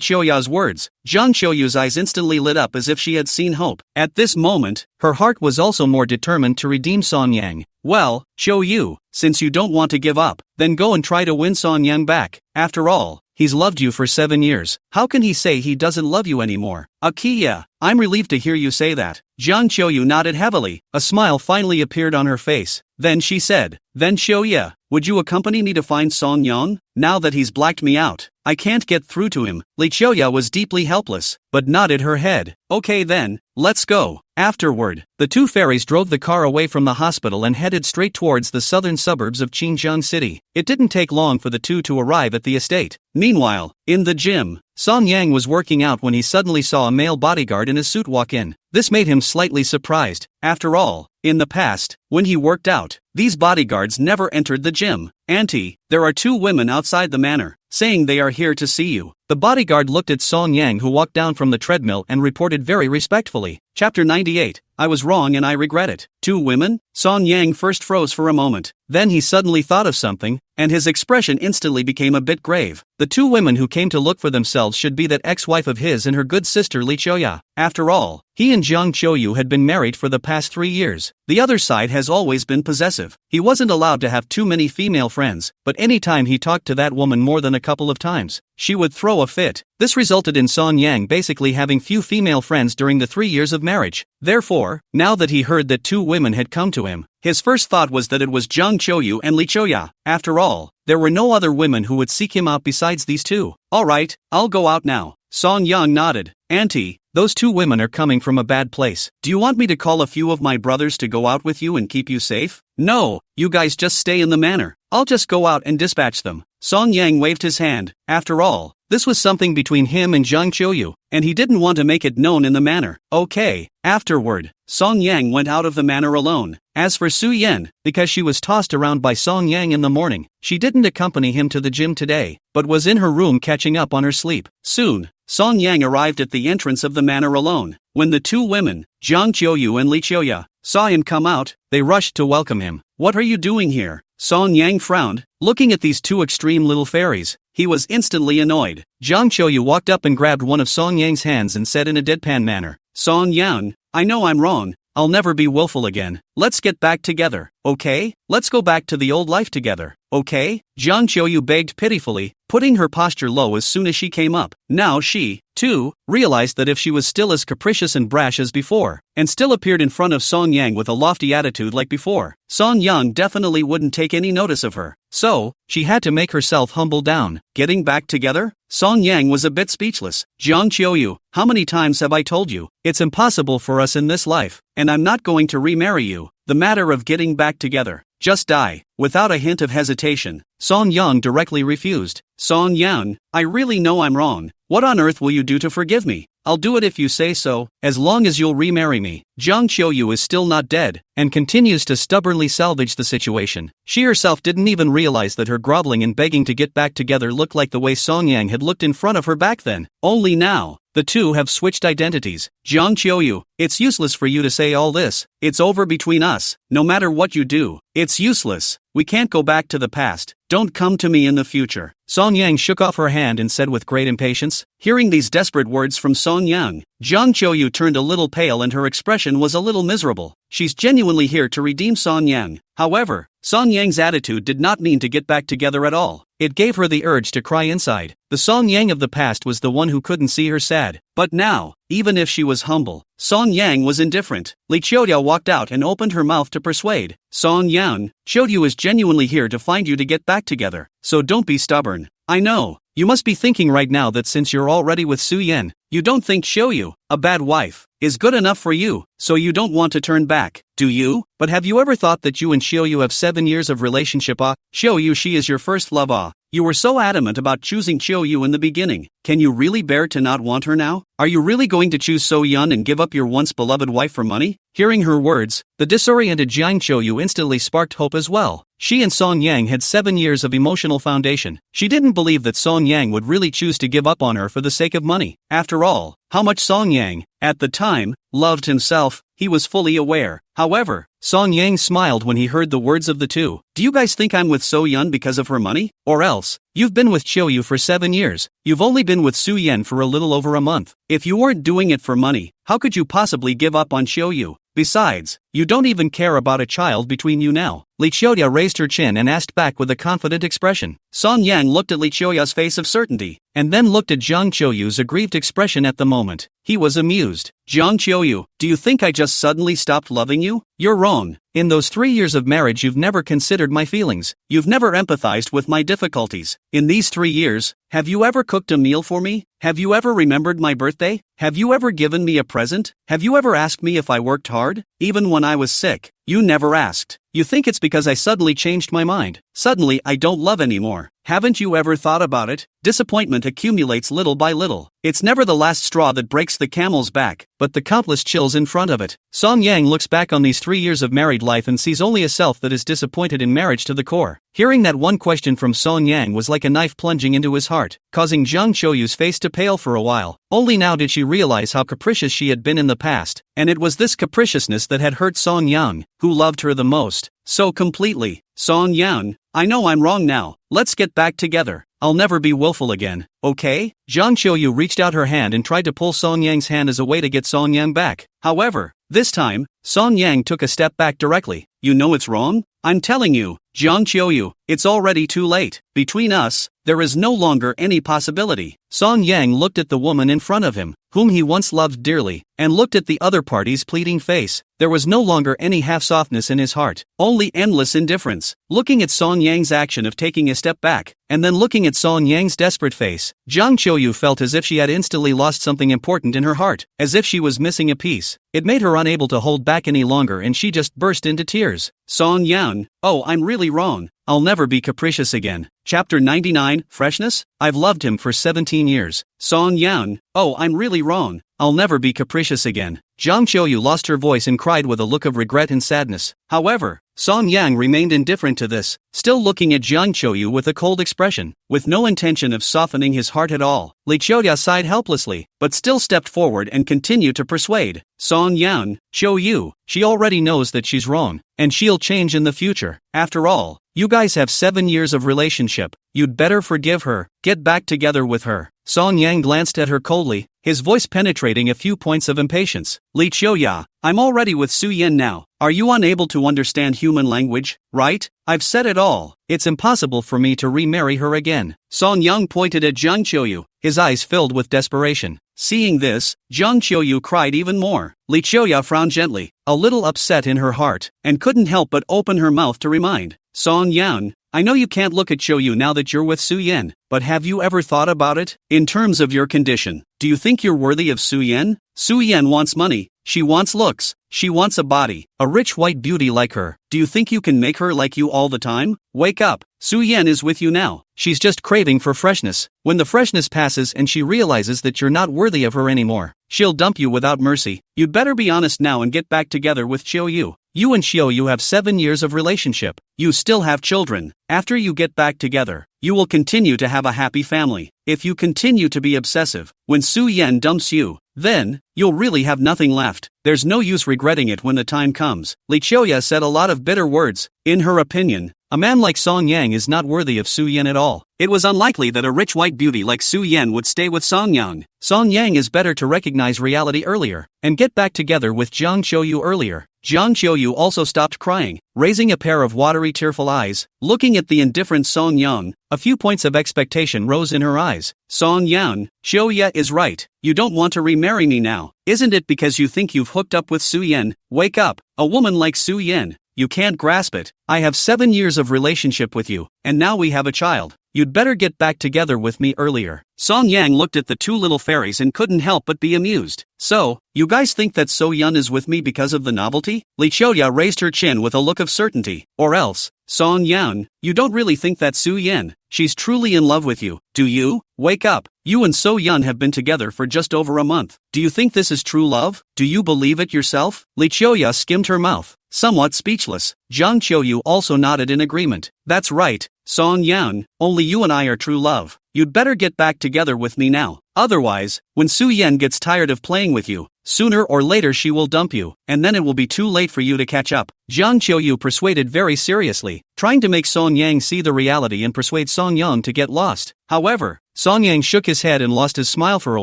Qiuyu's words, Jiang Qiuyu's eyes instantly lit up as if she had seen hope. At this moment, her heart was also more determined to redeem Song Yang. Well, Qiuyu, since you don't want to give up, then go and try to win Song Yang back. After all, he's loved you for 7 years. How can he say he doesn't love you anymore? Akiya, I'm relieved to hear you say that. Jiang Qiuyu nodded heavily. A smile finally appeared on her face. Then she said, Then Qiuyu, would you accompany me to find Song Yang? Now that he's blacked me out, I can't get through to him. Li Qiuyu was deeply helpless, but nodded her head. Okay then, let's go. Afterward, the two fairies drove the car away from the hospital and headed straight towards the southern suburbs of Qinjiang City. It didn't take long for the two to arrive at the estate. Meanwhile, in the gym, Song Yang was working out when he suddenly saw a male bodyguard in a suit walk in. This made him slightly surprised. After all, in the past, when he worked out, these bodyguards never entered the gym. Auntie, there are 2 women outside the manor, saying they are here to see you. The bodyguard looked at Song Yang, who walked down from the treadmill and reported very respectfully. Chapter 98, I was wrong and I regret it. 2 women? Song Yang first froze for a moment. Then he suddenly thought of something, and his expression instantly became a bit grave. The 2 women who came to look for themselves should be that ex-wife of his and her good sister Li Qiuyu. After all, he and Jiang Qiuyu had been married for the past 3 years. The other side has has always been possessive. He wasn't allowed to have too many female friends, but anytime he talked to that woman more than a couple of times, she would throw a fit. This resulted in Song Yang basically having few female friends during the 3 years of marriage. Therefore, now that he heard that 2 women had come to him, his first thought was that it was Jiang Qiuyu and Li Qiuyu. After all, there were no other women who would seek him out besides these 2. Alright, I'll go out now. Song Yang nodded. Auntie, those 2 women are coming from a bad place. Do you want me to call a few of my brothers to go out with you and keep you safe? No, you guys just stay in the manor. I'll just go out and dispatch them. Song Yang waved his hand. After all, this was something between him and Jiang Qiuyu, and he didn't want to make it known in the manor. Okay. Afterward, Song Yang went out of the manor alone. As for Su Yan, because she was tossed around by Song Yang in the morning, she didn't accompany him to the gym today, but was in her room catching up on her sleep. Soon, Song Yang arrived at the entrance of the manor alone. When the 2 women, Jiang Qiuyu and Li Qiuyu, saw him come out, they rushed to welcome him. What are you doing here? Song Yang frowned, looking at these 2 extreme little fairies. He was instantly annoyed. Jiang Qiuyu walked up and grabbed one of Song Yang's hands and said in a deadpan manner, Song Yang, I know I'm wrong. I'll never be willful again. Let's get back together, okay? Let's go back to the old life together, okay? Jiang Qiuyu begged pitifully, putting her posture low as soon as she came up. Now she, too, realized that if she was still as capricious and brash as before, and still appeared in front of Song Yang with a lofty attitude like before, Song Yang definitely wouldn't take any notice of her. So, she had to make herself humble down. Getting back together? Song Yang was a bit speechless. Jiang Qiuyu, how many times have I told you? It's impossible for us in this life, and I'm not going to remarry you. The matter of getting back together. Just die. Without a hint of hesitation, Song Yang directly refused. Song Yang, I really know I'm wrong. What on earth will you do to forgive me? I'll do it if you say so, as long as you'll remarry me. Jiang Qiuyu is still not dead, and continues to stubbornly salvage the situation. She herself didn't even realize that her groveling and begging to get back together looked like the way Song Yang had looked in front of her back then. Only now, the 2 have switched identities. Jiang Qiuyu, it's useless for you to say all this. It's over between us. No matter what you do, it's useless. We can't go back to the past. Don't come to me in the future. Song Yang shook off her hand and said with great impatience. Hearing these desperate words from Song Yang, Jiang Qiuyu turned a little pale and her expression was a little miserable. She's genuinely here to redeem Song Yang. However, Song Yang's attitude did not mean to get back together at all. It gave her the urge to cry inside. The Song Yang of the past was the one who couldn't see her sad. But now, even if she was humble, Song Yang was indifferent. Li Qiuyu walked out and opened her mouth to persuade. Song Yang, Qiuyu is genuinely here to find you to get back together. So don't be stubborn. I know. You must be thinking right now that since you're already with Su Yan, you don't think Qiuyu, a bad wife, is good enough for you, so you don't want to turn back, do you? But have you ever thought that you and Qiuyu have 7 years of relationship? Qiuyu, she is your first love. You were so adamant about choosing Qiuyu in the beginning. Can you really bear to not want her now? Are you really going to choose So Yun and give up your once beloved wife for money? Hearing her words, the disoriented Jiang Qiuyu instantly sparked hope as well. She and Song Yang had 7 years of emotional foundation. She didn't believe that Song Yang would really choose to give up on her for the sake of money. After all, how much Song Yang, at the time, loved himself, he was fully aware. However, Song Yang smiled when he heard the words of the 2. Do you guys think I'm with So Yun because of her money? Or else, you've been with Qiuyu for 7 years. You've only been with Su Yan for a little over a month. If you weren't doing it for money, how could you possibly give up on Qiuyu? Besides, you don't even care about a child between you now. Li Qiuyu raised her chin and asked back with a confident expression. Song Yang looked at Li Qiuyu's face of certainty, and then looked at Jiang Qiuyu's aggrieved expression at the moment. He was amused. Jiang Qiuyu, do you think I just suddenly stopped loving you? You're wrong. In those 3 years of marriage you've never considered my feelings. You've never empathized with my difficulties. In these 3 years, have you ever cooked a meal for me? Have you ever remembered my birthday? Have you ever given me a present? Have you ever asked me if I worked hard? Even when I was sick, you never asked. You think it's because I suddenly changed my mind. Suddenly I don't love anymore. Haven't you ever thought about it? Disappointment accumulates little by little. It's never the last straw that breaks the camel's back, but the countless chills in front of it. Song Yang looks back on these 3 years of married life and sees only a self that is disappointed in marriage to the core. Hearing that one question from Song Yang was like a knife plunging into his heart, causing Jiang Qiuyu's face to pale for a while. Only now did she realize how capricious she had been in the past, and it was this capriciousness that had hurt Song Yang, who loved her the most, so completely. Song Yang, I know I'm wrong now. Let's get back together. I'll never be willful again, okay? Jiang Qiuyu reached out her hand and tried to pull Song Yang's hand as a way to get Song Yang back. However, this time, Song Yang took a step back directly. You know it's wrong? I'm telling you, Jiang Qiuyu, it's already too late. Between us, there is no longer any possibility. Song Yang looked at the woman in front of him, whom he once loved dearly, and looked at the other party's pleading face. There was no longer any half-softness in his heart, only endless indifference. Looking at Song Yang's action of taking a step back, and then looking at Song Yang's desperate face, Jiang Qiuyu felt as if she had instantly lost something important in her heart, as if she was missing a piece. It made her unable to hold back any longer and she just burst into tears. Song Yan, oh, I'm really wrong. I'll never be capricious again. Chapter 99, Freshness? I've loved him for 17 years. Song Yan, oh, I'm really wrong. I'll never be capricious again. Jiang Qiuyu lost her voice and cried with a look of regret and sadness. However, Song Yang remained indifferent to this, still looking at Jiang Qiuyu with a cold expression, with no intention of softening his heart at all. Li Qiuya sighed helplessly, but still stepped forward and continued to persuade. Song Yang, Qiuyu, she already knows that she's wrong, and she'll change in the future. After all, you guys have 7 years of relationship. You'd better forgive her, get back together with her. Song Yang glanced at her coldly, his voice penetrating a few points of impatience. Li Qiuya, I'm already with Su Yan now. Are you unable to understand human language, right? I've said it all. It's impossible for me to remarry her again. Song Yang pointed at Jiang Qiuyu, his eyes filled with desperation. Seeing this, Jiang Qiuyu cried even more. Li Qiuya frowned gently, a little upset in her heart, and couldn't help but open her mouth to remind Song Yang, I know you can't look at Qiuyu now that you're with Su Yan, but have you ever thought about it? In terms of your condition, do you think you're worthy of Su Yan? Su Yan wants money, she wants looks, she wants a body, a rich white beauty like her. Do you think you can make her like you all the time? Wake up, Su Yan is with you now. She's just craving for freshness. When the freshness passes and she realizes that you're not worthy of her anymore, she'll dump you without mercy. You'd better be honest now and get back together with Qiuyu. You and Qiuyu have 7 years of relationship. You still have children. After you get back together, you will continue to have a happy family. If you continue to be obsessive, when Su Yan dumps you, then you'll really have nothing left. There's no use regretting it when the time comes. Li Qiuya said a lot of bitter words. In her opinion, a man like Song Yang is not worthy of Su Yan at all. It was unlikely that a rich white beauty like Su Yan would stay with Song Yang. Song Yang is better to recognize reality earlier, and get back together with Jiang Qiuyu earlier. Jiang Qiuyu also stopped crying, raising a pair of watery tearful eyes, looking at the indifferent Song Yang. A few points of expectation rose in her eyes. Song Yang, Qiuyu is right. You don't want to remarry me now. Isn't it because you think you've hooked up with Su Yan? Wake up, a woman like Su Yan. You can't grasp it. I have 7 years of relationship with you, and now we have a child. You'd better get back together with me earlier. Song Yang looked at the two little fairies and couldn't help but be amused. So, you guys think that So Yun is with me because of the novelty? Li Qiuya raised her chin with a look of certainty. Or else, Song Yan, you don't really think that Su Yan, she's truly in love with you, do you? Wake up. You and So Yun have been together for just over a month. Do you think this is true love? Do you believe it yourself? Li Qiuya skimmed her mouth, somewhat speechless. Jiang Qiuyu also nodded in agreement. That's right, Song Yan, only you and I are true love. You'd better get back together with me now. Otherwise, when Su Yan gets tired of playing with you, sooner or later she will dump you, and then it will be too late for you to catch up. Jiang Qiuyu persuaded very seriously, trying to make Song Yang see the reality and persuade Song Yang to get lost. However, Song Yang shook his head and lost his smile for a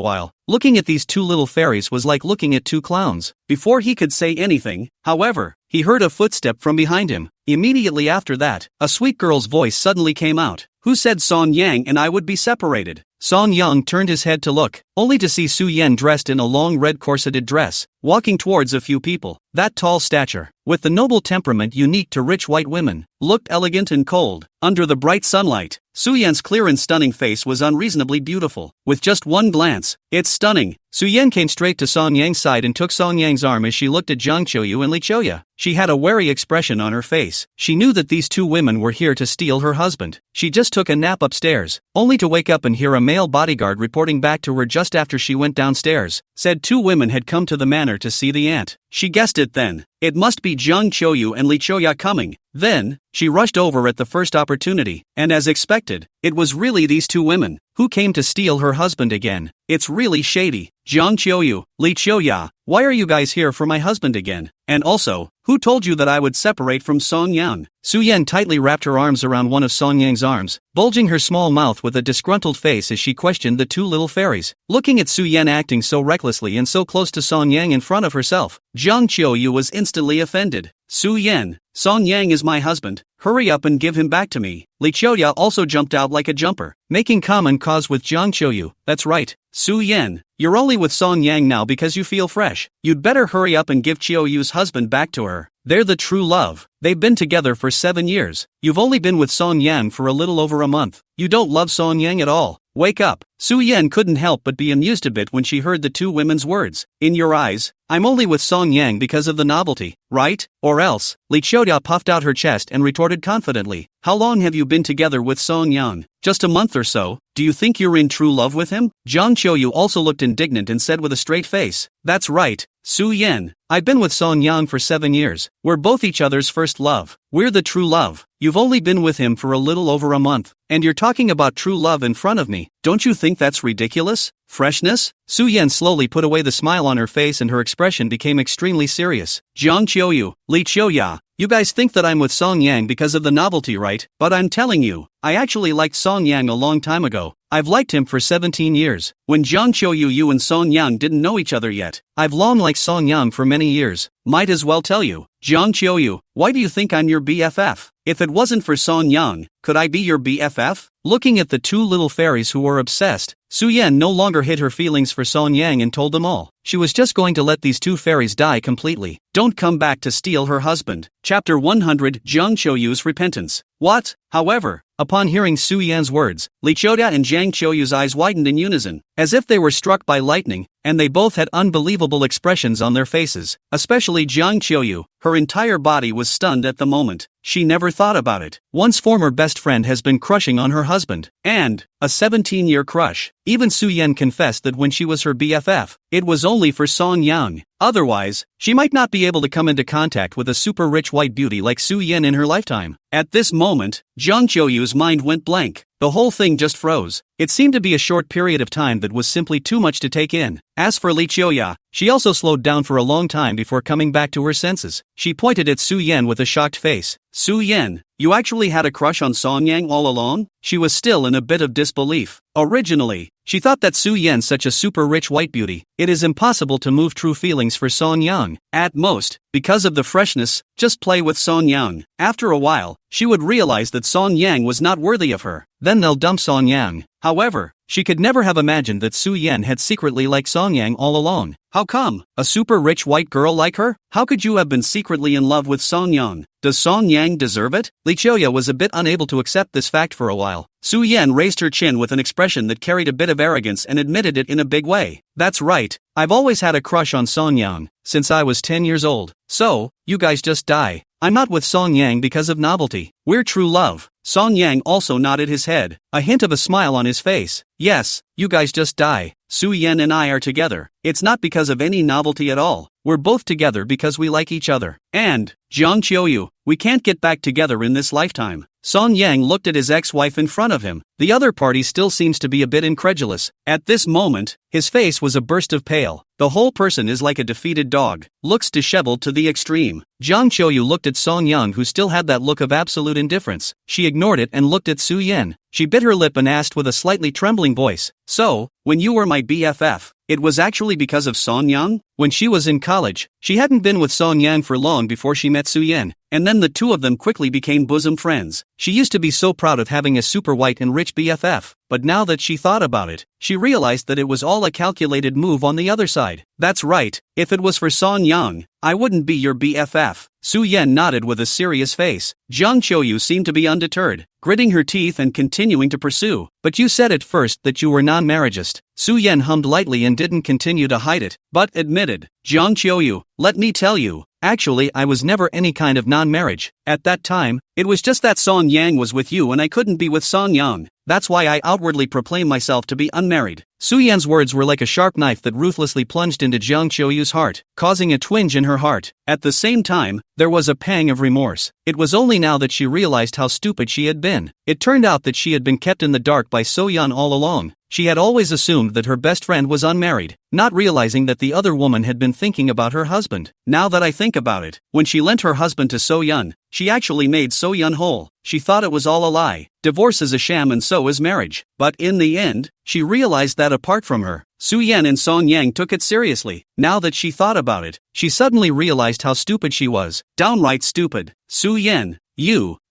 while. Looking at these two little fairies was like looking at two clowns. Before he could say anything, however, he heard a footstep from behind him. Immediately after that, a sweet girl's voice suddenly came out. Who said Song Yang and I would be separated? Song Yang turned his head to look, only to see Su Yan dressed in a long red corseted dress, walking towards a few people. That tall stature, with the noble temperament unique to rich white women, looked elegant and cold. Under the bright sunlight, Su Yan's clear and stunning face was unreasonably beautiful. With just one glance, it's stunning. Su Yan came straight to Song Yang's side and took Song Yang's arm as she looked at Jiang Qiuyu and Li Qiuya. She had a wary expression on her face. She knew that these two women were here to steal her husband. She just took a nap upstairs, only to wake up and hear a male bodyguard reporting back to her just after she went downstairs. Said 2 women had come to the manor to see the aunt. She guessed it then. It must be Jiang Qiuyu and Li Qiuya coming. Then, she rushed over at the first opportunity, and as expected, it was really these 2 women, who came to steal her husband again. It's really shady. Jiang Qiuyu, Li Qiuya, why are you guys here for my husband again? And also, who told you that I would separate from Song Yang? Su Yan tightly wrapped her arms around one of Song Yang's arms, bulging her small mouth with a disgruntled face as she questioned the 2 little fairies. Looking at Su Yan acting so recklessly and so close to Song Yang in front of herself, Jiang Qiuyu was instantly offended. Su Yan, Song Yang is my husband, hurry up and give him back to me. Li Qiuyu also jumped out like a jumper, making common cause with Jiang Qiuyu. That's right, Su Yan. You're only with Song Yang now because you feel fresh. You'd better hurry up and give Qiuyu's husband back to her. They're the true love. They've been together for 7 years. You've only been with Song Yang for a little over a month. You don't love Song Yang at all. Wake up. Su Yan couldn't help but be amused a bit when she heard the two women's words. In your eyes, I'm only with Song Yang because of the novelty, right? Or else? Li Qiuyu puffed out her chest and retorted confidently. How long have you been together with Song Yang? Just a month or so. Do you think you're in true love with him? Jiang Qiuyu also looked indignant and said with a straight face. That's right, Su Yan. I've been with Song Yang for 7 years. We're both each other's first love. We're the true love. You've only been with him for a little over a month, and you're talking about true love in front of me. Don't you think that's ridiculous? Freshness? Su Yan slowly put away the smile on her face and her expression became extremely serious. Jiang Qiuyu, Li Qiuyu, you guys think that I'm with Song Yang because of the novelty, right? But I'm telling you, I actually liked Song Yang a long time ago. I've liked him for 17 years. When Jiang Qiuyu, you and Song Yang didn't know each other yet. I've long liked Song Yang for many years. Might as well tell you. Jiang Qiuyu, why do you think I'm your BFF? If it wasn't for Song Yang, could I be your BFF? Looking at the two little fairies who were obsessed, Su Yan no longer hid her feelings for Song Yang and told them all. She was just going to let these two fairies die completely. Don't come back to steal her husband. Chapter 100, Jiang Qiuyu's Repentance. What? However, upon hearing Su Yan's words, Li Qiuyu and Jiang Qiuyu's eyes widened in unison, as if they were struck by lightning, and they both had unbelievable expressions on their faces, especially Jiang Qiuyu. Her entire body was stunned at the moment. She never thought about it. One's former best friend has been crushing on her husband, and a 17-year crush. Even Su Yan confessed that when she was her BFF, it was only for Song Yang. Otherwise, she might not be able to come into contact with a super rich white beauty like Su Yan in her lifetime. At this moment, Jiang Qiuyu's mind went blank. The whole thing just froze. It seemed to be a short period of time that was simply too much to take in. As for Li Qiuyu, she also slowed down for a long time before coming back to her senses. She pointed at Su Yan with a shocked face. Su Yan, you actually had a crush on Song Yang all along? She was still in a bit of disbelief. Originally, she thought that Su Yan's such a super rich white beauty, it is impossible to move true feelings for Song Yang. At most, because of the freshness, just play with Song Yang. After a while, she would realize that Song Yang was not worthy of her. Then they'll dump Song Yang. However, she could never have imagined that Su Yan had secretly liked Song Yang all along. How come? A super rich white girl like her? How could you have been secretly in love with Song Yang? Does Song Yang deserve it? Li Qiuyu was a bit unable to accept this fact for a while. Su Yan raised her chin with an expression that carried a bit of arrogance and admitted it in a big way. That's right, I've always had a crush on Song Yang, since I was 10 years old. So, you guys just die. I'm not with Song Yang because of novelty. We're true love. Song Yang also nodded his head, a hint of a smile on his face. Yes, you guys just die. Su Yan and I are together. It's not because of any novelty at all. We're both together because we like each other. And, Jiang Qiuyu, we can't get back together in this lifetime. Song Yang looked at his ex-wife in front of him. The other party still seems to be a bit incredulous. At this moment, his face was a burst of pale. The whole person is like a defeated dog. Looks disheveled to the extreme. Jiang Qiuyu looked at Song Yang, who still had that look of absolute indifference. She ignored it and looked at Su Yan. She bit her lip and asked with a slightly trembling voice, "So, when you were my BFF, it was actually because of Song Yang?" When she was in college, she hadn't been with Song Yang for long before she met Su Yan, and then the two of them quickly became bosom friends. She used to be so proud of having a super white and rich BFF, but now that she thought about it, she realized that it was all a calculated move on the other side. That's right, if it was for Song Yang, I wouldn't be your BFF. Su Yan nodded with a serious face. Jiang Qiuyu seemed to be undeterred, gritting her teeth and continuing to pursue. But you said at first that you were non-marriageist. Su Yan hummed lightly and didn't continue to hide it, but admitted, Jiang Qiuyu, let me tell you, actually I was never any kind of non-marriage. At that time, it was just that Song Yang was with you and I couldn't be with Song Yang. That's why I outwardly proclaim myself to be unmarried. Su Yan's words were like a sharp knife that ruthlessly plunged into Jiang Qiuyu's heart, causing a twinge in her heart. At the same time, there was a pang of remorse. It was only now that she realized how stupid she had been. It turned out that she had been kept in the dark by So Yan all along. She had always assumed that her best friend was unmarried, not realizing that the other woman had been thinking about her husband. Now that I think about it, when she lent her husband to So-yeon, she actually made So-yeon whole. She thought it was all a lie. Divorce is a sham and so is marriage. But in the end, she realized that apart from her, So-yeon and Song-yang took it seriously. Now that she thought about it, she suddenly realized how stupid she was. Downright stupid. So-yeon,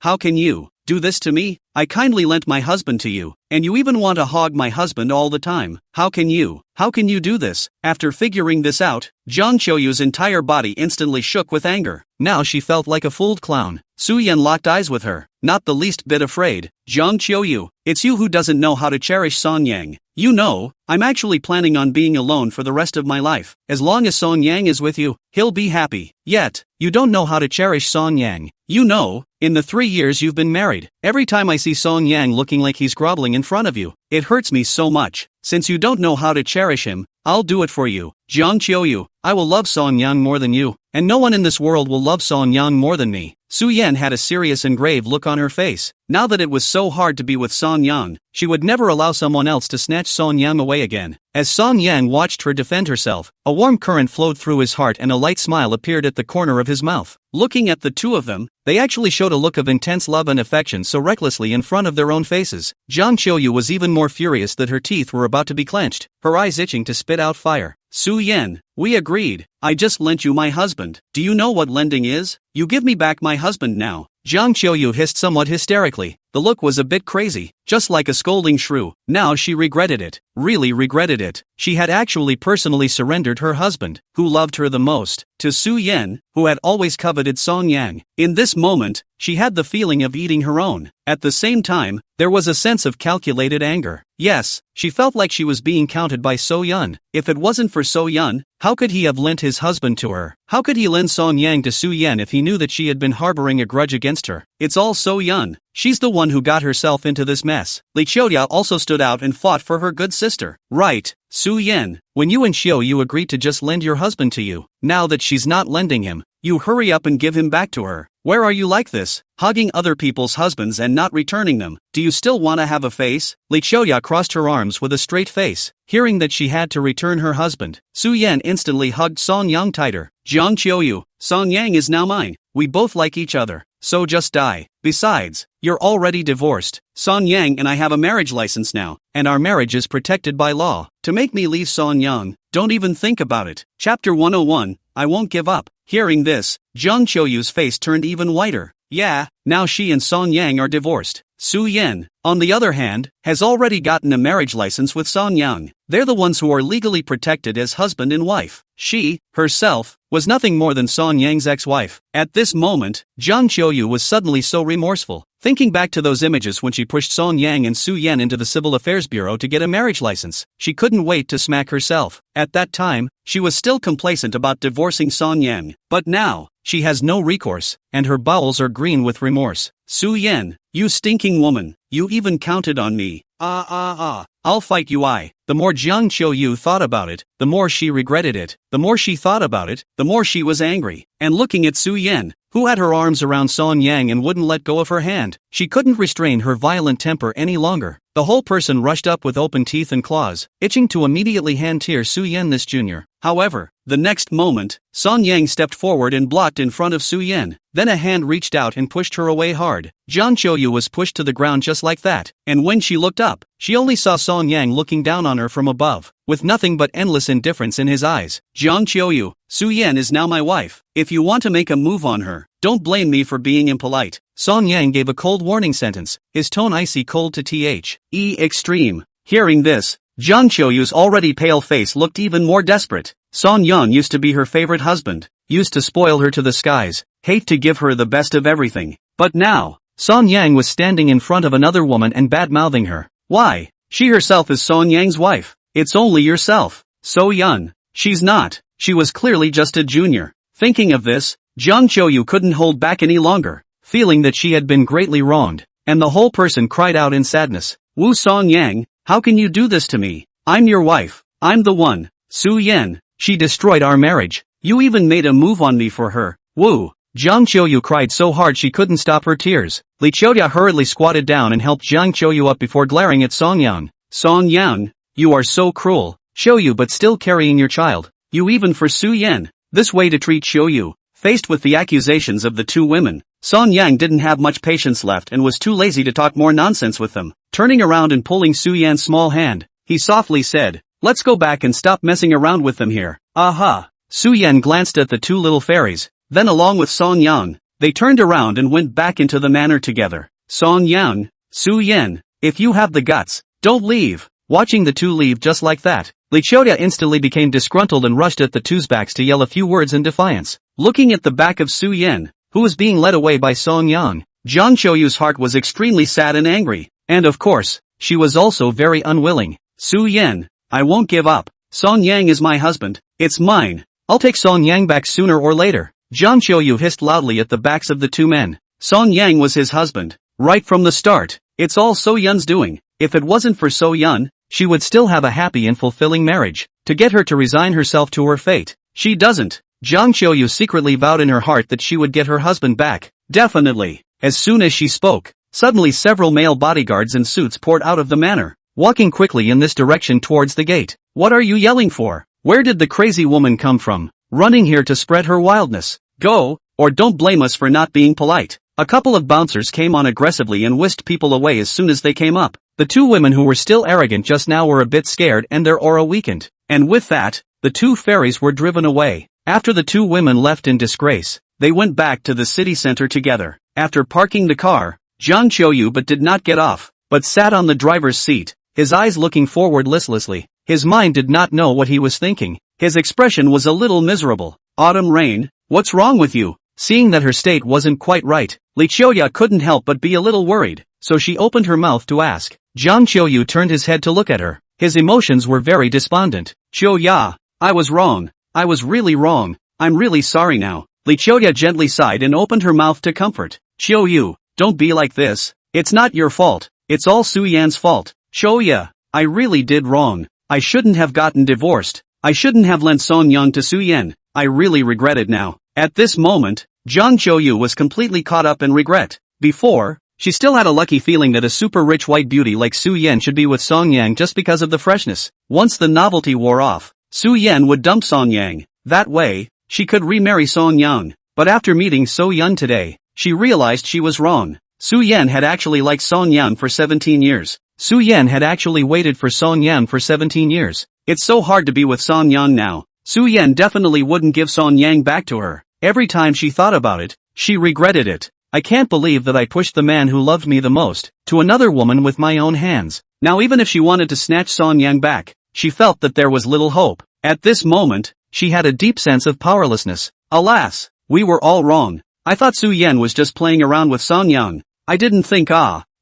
how can you do this to me? I kindly lent my husband to you, and you even want to hog my husband all the time. How can you do this? After figuring this out, Jiang Qiuyu's entire body instantly shook with anger. Now she felt like a fooled clown. So-yeon locked eyes with her, not the least bit afraid. Jiang Qiuyu, it's you who doesn't know how to cherish Song-yang. You know, I'm actually planning on being alone for the rest of my life. As long as Song-yang is with you, he'll be happy. Yet, you don't know how to cherish Song-yang. You know, in the 3 years you've been married, every time I see Song-yang looking like he's groveling in front of you, it hurts me so much. Since you don't know how to cherish him, I'll do it for you. Jiang Qiuyu, I will love Song-yang more than you, and no one in this world will love Song-yang more than me. So-yeon had a serious and grave look on her face. Now that it was so hard to be with Song-yang, she would never allow someone else to snatch Song-yang away again. As Song-yang watched her defend herself, a warm current flowed through his heart and a light smile appeared at the corner of his mouth. Looking at the two of them, they actually showed a look of intense love and affection so recklessly in front of their own faces. Jiang Qiuyu was even more furious that her teeth were about to be clenched, her eyes itching to spit out fire. So-yeon, we agreed. I just lent you my husband. Do you know what lending is? You give me back my husband now. Jiang Qiuyu hissed somewhat hysterically. The look was a bit crazy, just like a scolding shrew. Now she regretted it, really regretted it. She had actually personally surrendered her husband, who loved her the most, to So-yeon, who had always coveted Song-yang. In this moment, she had the feeling of eating her own. At the same time, there was a sense of calculated anger. Yes, she felt like she was being counted by So-yeon. If it wasn't for So-yeon, how could he have lent his husband to her? How could he lend Song-yang to So-yeon if he knew that she had been harboring a grudge against her? It's all So-yeon. She's the one who got herself into this mess. Lee Qiuyu also stood out and fought for her good sister. Right, So-yeon, when you and Qiuyu agreed to just lend your husband to you, now that she's not lending him, you hurry up and give him back to her. Where are you like this? Hugging other people's husbands and not returning them. Do you still want to have a face? Lee Qiuyu crossed her arms with a straight face. Hearing that she had to return her husband, So-yeon instantly hugged Song-yang tighter. Jiang Qiuyu, Song-yang is now mine. We both like each other. So just die. Besides, you're already divorced. Song-yang and I have a marriage license now, and our marriage is protected by law. To make me leave Song-yang, don't even think about it. Chapter 101, I won't give up. Hearing this, Jiang Qiuyu's face turned even whiter. Yeah, now she and Song-yang are divorced. So-yeon, on the other hand, has already gotten a marriage license with Song-yang. They're the ones who are legally protected as husband and wife. She, herself, was nothing more than Song-yang's ex-wife. At this moment, Jiang Qiuyu was suddenly so remorseful. Thinking back to those images when she pushed Song-yang and So-yeon into the Civil Affairs Bureau to get a marriage license, she couldn't wait to smack herself. At that time, she was still complacent about divorcing Song-yang. But now, she has no recourse, and her bowels are green with remorse. So-yeon, you stinking woman, you even counted on me. I'll fight you. The more Jiang Qiuyu thought about it, the more she regretted it. The more she thought about it, the more she was angry. And looking at So-yeon, who had her arms around Song-yang and wouldn't let go of her hand, she couldn't restrain her violent temper any longer. The whole person rushed up with open teeth and claws, itching to immediately hand-tear So-yeon this junior. However, the next moment, Song-yang stepped forward and blocked in front of So-yeon. Then a hand reached out and pushed her away hard. Jiang Qiuyu was pushed to the ground just like that, and when she looked up, she only saw Song-yang looking down on her from above, with nothing but endless indifference in his eyes. Jiang Qiuyu, So-yeon is now my wife. If you want to make a move on her, don't blame me for being impolite. Song-yang gave a cold warning sentence, his tone icy cold to extreme. Hearing this, Jiang Qiuyu's already pale face looked even more desperate. Song-yang used to be her favorite husband, used to spoil her to the skies, hate to give her the best of everything. But now, Song-yang was standing in front of another woman and bad-mouthing her. Why? She herself is Song-yang's wife. It's only yourself. So-yeon. She's not. She was clearly just a junior. Thinking of this, Jiang Qiuyu couldn't hold back any longer, feeling that she had been greatly wronged, and the whole person cried out in sadness. Wu Song-yang, how can you do this to me? I'm your wife. I'm the one. So-yeon, she destroyed our marriage. You even made a move on me for her. Wu. Jiang Qiuyu cried so hard she couldn't stop her tears. Lee Qiuyu hurriedly squatted down and helped Jiang Qiuyu up before glaring at Song-yang. Song Yan, you are so cruel. Qiuyu but still carrying your child. You even for Su Yan. This way to treat Qiuyu. Faced with the accusations of the two women, Song Yang didn't have much patience left and was too lazy to talk more nonsense with them. Turning around and pulling Su Yan's small hand, he softly said, let's go back and stop messing around with them here. Aha! Su Yan glanced at the two little fairies, then along with Song Yang, they turned around and went back into the manor together. Song Yang, Su Yan, if you have the guts, don't leave. Watching the two leave just like that, Li Qiuyu instantly became disgruntled and rushed at the two's backs to yell a few words in defiance. Looking at the back of Su Yan, who was being led away by Song Yang, Jiang Qiuyu's heart was extremely sad and angry, and of course, she was also very unwilling. Su Yan, I won't give up. Song Yang is my husband, it's mine. I'll take Song Yang back sooner or later. Jiang Qiuyu hissed loudly at the backs of the two men. Song Yang was his husband, right from the start. It's all So Yun's doing. If it wasn't for So Yun, she would still have a happy and fulfilling marriage. To get her to resign herself to her fate, she doesn't. Jiang Qiuyu secretly vowed in her heart that she would get her husband back. Definitely. As soon as she spoke, suddenly several male bodyguards in suits poured out of the manor, walking quickly in this direction towards the gate. What are you yelling for? Where did the crazy woman come from? Running here to spread her wildness. Go, or don't blame us for not being polite. A couple of bouncers came on aggressively and whisked people away as soon as they came up. The two women who were still arrogant just now were a bit scared and their aura weakened. And with that, the two fairies were driven away. After the two women left in disgrace, they went back to the city center together. After parking the car, Jiang Qiuyu but did not get off, but sat on the driver's seat, his eyes looking forward listlessly. His mind did not know what he was thinking. His expression was a little miserable. Autumn rain, what's wrong with you? Seeing that her state wasn't quite right, Li Qiuyu couldn't help but be a little worried, so she opened her mouth to ask. Jiang Qiuyu turned his head to look at her. His emotions were very despondent. Qiuyu, I was wrong. I was really wrong. I'm really sorry now. Li Qiuyu gently sighed and opened her mouth to comfort. Qiuyu, don't be like this. It's not your fault. It's all Su Yan's fault. Qiuyu, I really did wrong. I shouldn't have gotten divorced. I shouldn't have lent Song Yang to Su Yan. I really regret it now. At this moment, Jiang Qiuyu was completely caught up in regret. Before, she still had a lucky feeling that a super rich white beauty like Su Yan should be with Song Yang just because of the freshness. Once the novelty wore off, Su Yan would dump Song Yang. That way, she could remarry Song Yang. But after meeting So Yun today, she realized she was wrong. Su Yan had actually liked Song Yang for 17 years. Su Yan had actually waited for Song Yang for 17 years. It's so hard to be with Song Yang now. Su Yan definitely wouldn't give Song Yang back to her. Every time she thought about it, she regretted it. I can't believe that I pushed the man who loved me the most to another woman with my own hands. Now even if she wanted to snatch Song Yang back, she felt that there was little hope. At this moment, she had a deep sense of powerlessness. Alas, we were all wrong. I thought Su Yan was just playing around with Song Yang. I didn't think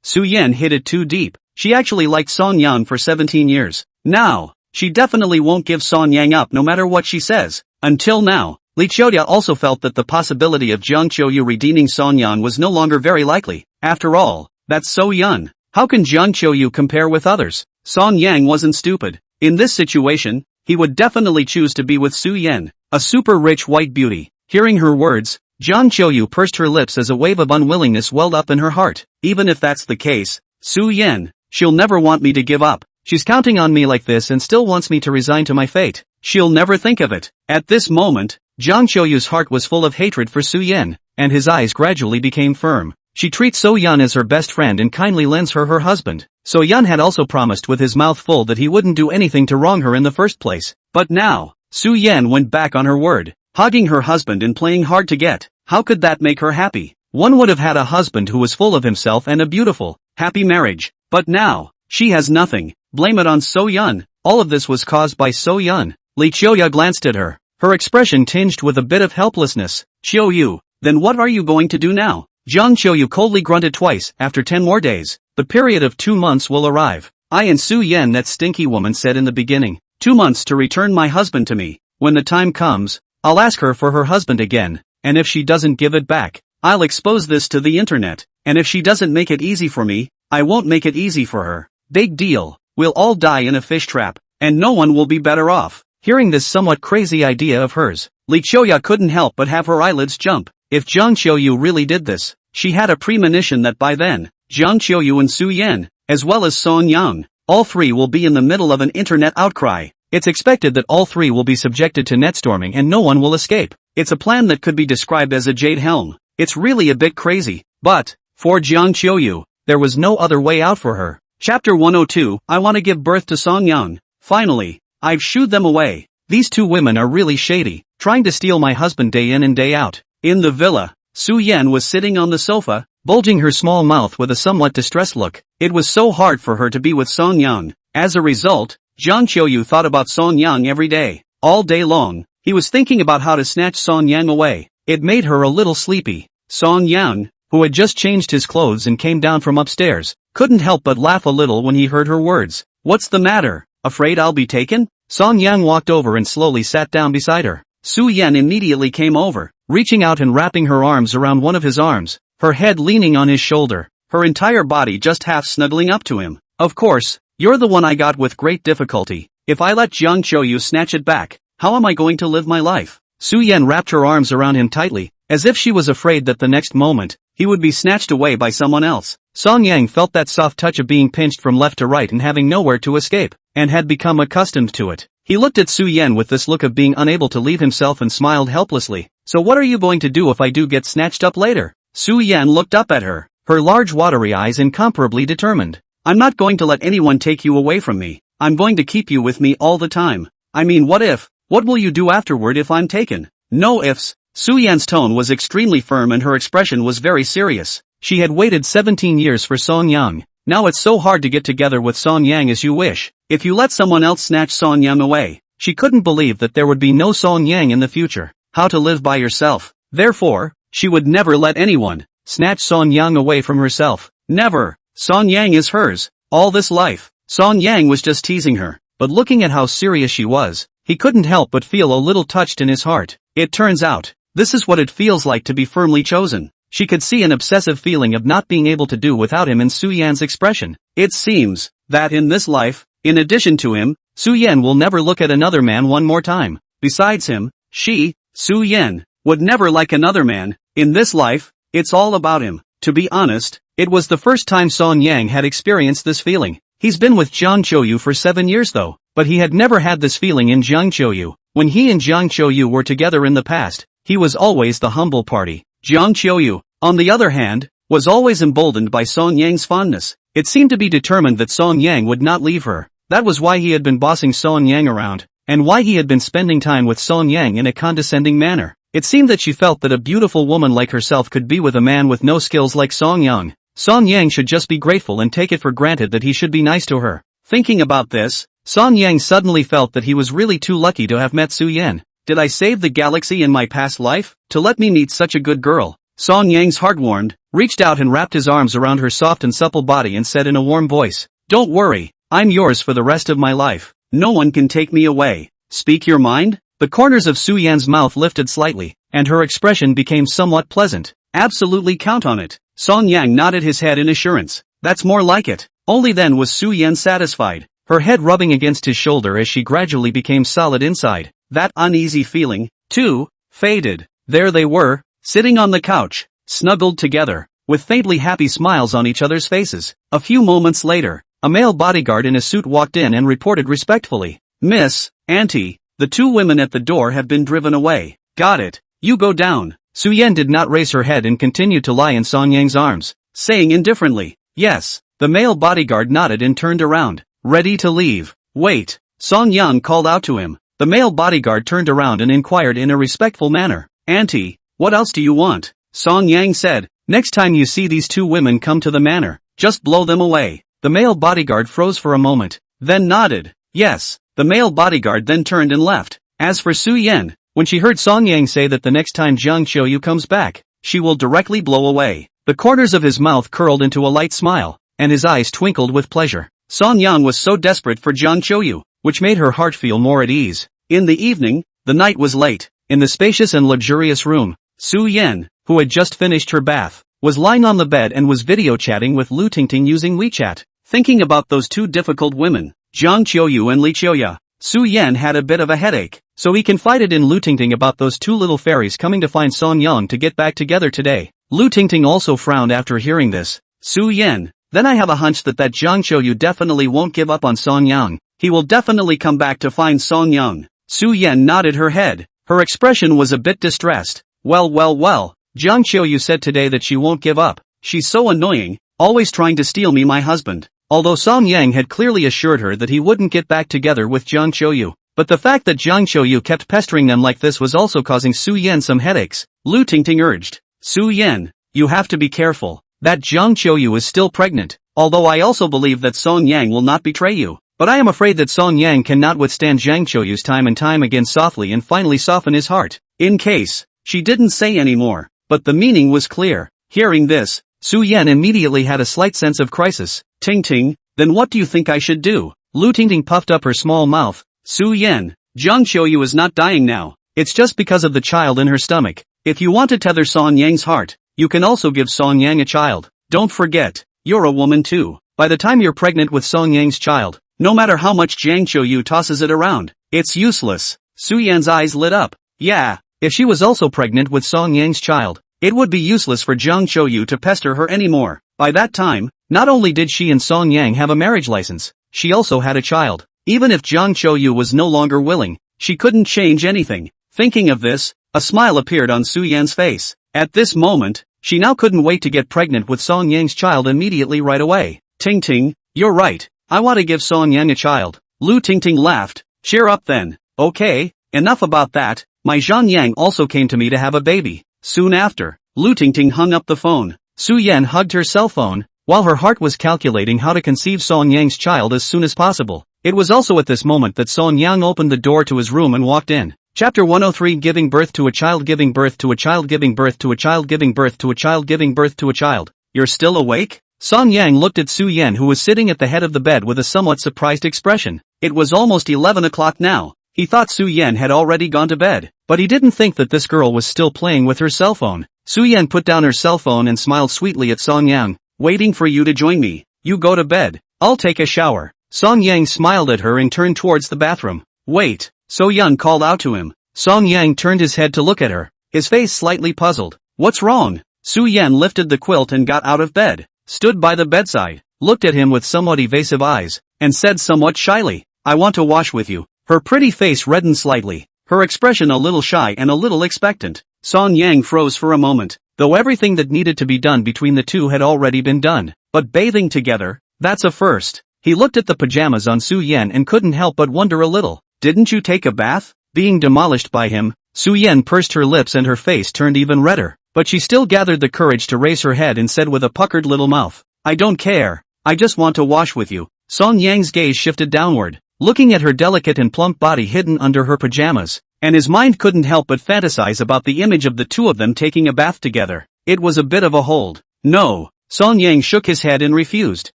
Su Yan hit it too deep. She actually liked Song Yang for 17 years. Now, she definitely won't give Song Yang up no matter what she says. Until now, Li Qiuyu also felt that the possibility of Jiang Qiuyu redeeming Song Yang was no longer very likely. After all, that's So Yun. How can Jiang Qiuyu compare with others? Song Yang wasn't stupid. In this situation, he would definitely choose to be with Su Yan, a super rich white beauty. Hearing her words, Jiang Qiuyu pursed her lips as a wave of unwillingness welled up in her heart. Even if that's the case, Su Yan, she'll never want me to give up. She's counting on me like this and still wants me to resign to my fate. She'll never think of it. At this moment, Jiang Qiuyu's heart was full of hatred for Su Yan, and his eyes gradually became firm. She treats So Yun as her best friend and kindly lends her her husband. So Yun had also promised with his mouth full that he wouldn't do anything to wrong her in the first place. But now, Su Yan went back on her word, hugging her husband and playing hard to get. How could that make her happy? One would have had a husband who was full of himself and a beautiful, happy marriage. But now, she has nothing. Blame it on So Yun. All of this was caused by So Yun. Li Qiuyu glanced at her, her expression tinged with a bit of helplessness. Qiuyu, then what are you going to do now? Jiang Qiuyu coldly grunted twice. After 10 more days, the period of 2 months will arrive. I and Su Yan, that stinky woman, said in the beginning. 2 months to return my husband to me. When the time comes, I'll ask her for her husband again, and if she doesn't give it back, I'll expose this to the internet, and if she doesn't make it easy for me, I won't make it easy for her. Big deal. We'll all die in a fish trap, and no one will be better off. Hearing this somewhat crazy idea of hers, Li Qiuyu couldn't help but have her eyelids jump. If Jiang Qiuyu really did this, she had a premonition that by then, Jiang Qiuyu and Su Yan, as well as Song Yang, all three will be in the middle of an internet outcry. It's expected that all three will be subjected to netstorming and no one will escape. It's a plan that could be described as a jade helm. It's really a bit crazy. But, for Jiang Qiuyu, there was no other way out for her. Chapter 102, I want to give birth to Song Yang. Finally, I've shooed them away. These two women are really shady, trying to steal my husband day in and day out. In the villa, Su Yan was sitting on the sofa, bulging her small mouth with a somewhat distressed look. It was so hard for her to be with Song Yang. As a result, Jiang Qiuyu thought about Song Yang every day. All day long, he was thinking about how to snatch Song Yang away. It made her a little sleepy. Song Yang, who had just changed his clothes and came down from upstairs, couldn't help but laugh a little when he heard her words. What's the matter? Afraid I'll be taken? Song Yang walked over and slowly sat down beside her. Su Yan immediately came over, reaching out and wrapping her arms around one of his arms, her head leaning on his shoulder, her entire body just half snuggling up to him. Of course, you're the one I got with great difficulty. If I let Jiang Qiuyu snatch it back, how am I going to live my life? Su Yan wrapped her arms around him tightly, as if she was afraid that the next moment, he would be snatched away by someone else. Song Yang felt that soft touch of being pinched from left to right and having nowhere to escape, and had become accustomed to it. He looked at Su Yan with this look of being unable to leave himself and smiled helplessly. So what are you going to do if I do get snatched up later? Su Yan looked up at her, her large watery eyes incomparably determined. I'm not going to let anyone take you away from me. I'm going to keep you with me all the time. I mean, what if? What will you do afterward if I'm taken? No ifs. Su Yan's tone was extremely firm and her expression was very serious. She had waited 17 years for Song Yang. Now it's so hard to get together with Song Yang as you wish. If you let someone else snatch Song Yang away, she couldn't believe that there would be no Song Yang in the future. How to live by yourself. Therefore, she would never let anyone snatch Song Yang away from herself. Never. Song Yang is hers. All this life. Song Yang was just teasing her, but looking at how serious she was, he couldn't help but feel a little touched in his heart. It turns out, this is what it feels like to be firmly chosen. She could see an obsessive feeling of not being able to do without him in Su Yan's expression. It seems that in this life, in addition to him, Su Yan will never look at another man one more time. Besides him, she, Su Yan, would never like another man. In this life, it's all about him. To be honest, it was the first time Song Yang had experienced this feeling. He's been with Jiang Qiuyu for 7 years though, but he had never had this feeling in Jiang Qiuyu. When he and Jiang Qiuyu were together in the past, he was always the humble party. Jiang Qiuyu, on the other hand, was always emboldened by Song Yang's fondness. It seemed to be determined that Song Yang would not leave her. That was why he had been bossing Song Yang around, and why he had been spending time with Song Yang in a condescending manner. It seemed that she felt that a beautiful woman like herself could be with a man with no skills like Song Yang. Song Yang should just be grateful and take it for granted that he should be nice to her. Thinking about this, Song Yang suddenly felt that he was really too lucky to have met Su Yan. Did I save the galaxy in my past life, to let me meet such a good girl? Song Yang's heart warmed, reached out and wrapped his arms around her soft and supple body and said in a warm voice, "Don't worry, I'm yours for the rest of my life. No one can take me away. Speak your mind?" The corners of Su Yan's mouth lifted slightly, and her expression became somewhat pleasant. "Absolutely count on it." Song Yang nodded his head in assurance. "That's more like it." Only then was Su Yan satisfied, her head rubbing against his shoulder as she gradually became solid inside. That uneasy feeling, too, faded. There they were, sitting on the couch, snuggled together, with faintly happy smiles on each other's faces. A few moments later, a male bodyguard in a suit walked in and reported respectfully, "Miss, Auntie, the two women at the door have been driven away." "Got it. You go down." Su Yan did not raise her head and continued to lie in Song Yang's arms, saying indifferently, "Yes." The male bodyguard nodded and turned around, ready to leave. "Wait." Song Yang called out to him. The male bodyguard turned around and inquired in a respectful manner, "Auntie, what else do you want?" Song Yang said, "Next time you see these two women come to the manor, just blow them away." The male bodyguard froze for a moment, then nodded, "Yes." The male bodyguard then turned and left. As for Su Yan, when she heard Song Yang say that the next time Jiang Qiuyu comes back, she will directly blow away, the corners of his mouth curled into a light smile, and his eyes twinkled with pleasure. Song Yang was so desperate for Jiang Qiuyu, which made her heart feel more at ease. In the evening, the night was late. In the spacious and luxurious room, Su Yan, who had just finished her bath, was lying on the bed and was video chatting with Lu Tingting using WeChat. Thinking about those two difficult women, Jiang Qiuyu and Li Qiuya, Su Yan had a bit of a headache, so he confided in Lu Tingting about those two little fairies coming to find Song Yang to get back together today. Lu Tingting also frowned after hearing this. Su Yan, Then I have a hunch that Jiang Qiuyu definitely won't give up on Song Yang. He will definitely come back to find Song Yang. Su Yan nodded her head. Her expression was a bit distressed. Well, Jiang Qiuyu said today that she won't give up. She's so annoying, always trying to steal me my husband. Although Song Yang had clearly assured her that he wouldn't get back together with Jiang Qiuyu. But the fact that Jiang Qiuyu kept pestering them like this was also causing Su Yan some headaches. Lu Tingting urged. Su Yan, you have to be careful. That Jiang Qiuyu is still pregnant. Although I also believe that Song Yang will not betray you. But I am afraid that Song Yang cannot withstand Jiang Qiuyu's time and time again softly and finally soften his heart. In case. She didn't say any more. But the meaning was clear. Hearing this, Su Yan immediately had a slight sense of crisis. Ting, then what do you think I should do? Lu Tingting puffed up her small mouth. Su Yan, Jiang Qiuyu is not dying now. It's just because of the child in her stomach. If you want to tether Song Yang's heart, you can also give Song Yang a child. Don't forget, you're a woman too. By the time you're pregnant with Song Yang's child, no matter how much Jiang Qiuyu tosses it around, it's useless. Su Yan's eyes lit up. Yeah, if she was also pregnant with Song Yang's child, it would be useless for Jiang Qiuyu to pester her anymore. By that time, not only did she and Song Yang have a marriage license, she also had a child. Even if Jiang Qiuyu was no longer willing, she couldn't change anything. Thinking of this, a smile appeared on Su Yan's face. At this moment, she now couldn't wait to get pregnant with Song Yang's child immediately right away. Ting, you're right. I want to give Song Yang a child. Lu Tingting laughed. Cheer up then. Okay, enough about that. My Jiang Yang also came to me to have a baby. Soon after, Lu Tingting hung up the phone. Su Yan hugged her cell phone, while her heart was calculating how to conceive Song Yang's child as soon as possible. It was also at this moment that Song Yang opened the door to his room and walked in. Chapter 103 Giving birth to a child, giving birth to a child, giving birth to a child, giving birth to a child, giving birth to a child. You're still awake? Song Yang looked at Su Yan, who was sitting at the head of the bed with a somewhat surprised expression. It was almost 11 o'clock now. He thought Su Yan had already gone to bed, but he didn't think that this girl was still playing with her cell phone. Su Yan put down her cell phone and smiled sweetly at Song Yang. Waiting for you to join me. You go to bed. I'll take a shower. Song Yang smiled at her and turned towards the bathroom. Wait, So Yan called out to him. Song Yang turned his head to look at her, his face slightly puzzled. What's wrong? Su Yan lifted the quilt and got out of bed, stood by the bedside, looked at him with somewhat evasive eyes, and said somewhat shyly, I want to wash with you. Her pretty face reddened slightly, her expression a little shy and a little expectant. Song Yang froze for a moment, though everything that needed to be done between the two had already been done. But bathing together, that's a first. He looked at the pajamas on Su Yan and couldn't help but wonder a little. Didn't you take a bath? Being demolished by him, Su Yan pursed her lips and her face turned even redder, but she still gathered the courage to raise her head and said with a puckered little mouth, I don't care, I just want to wash with you. Song Yang's gaze shifted downward, looking at her delicate and plump body hidden under her pajamas, and his mind couldn't help but fantasize about the image of the two of them taking a bath together. It was a bit of a hold. No. Song Yang shook his head and refused.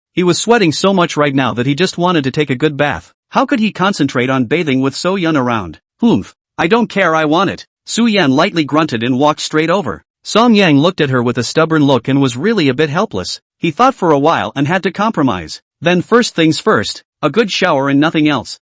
He was sweating so much right now that he just wanted to take a good bath. How could he concentrate on bathing with So Yun around? Humph. I don't care, I want it. Su Yan lightly grunted and walked straight over. Song Yang looked at her with a stubborn look and was really a bit helpless. He thought for a while and had to compromise. Then first things first, a good shower and nothing else.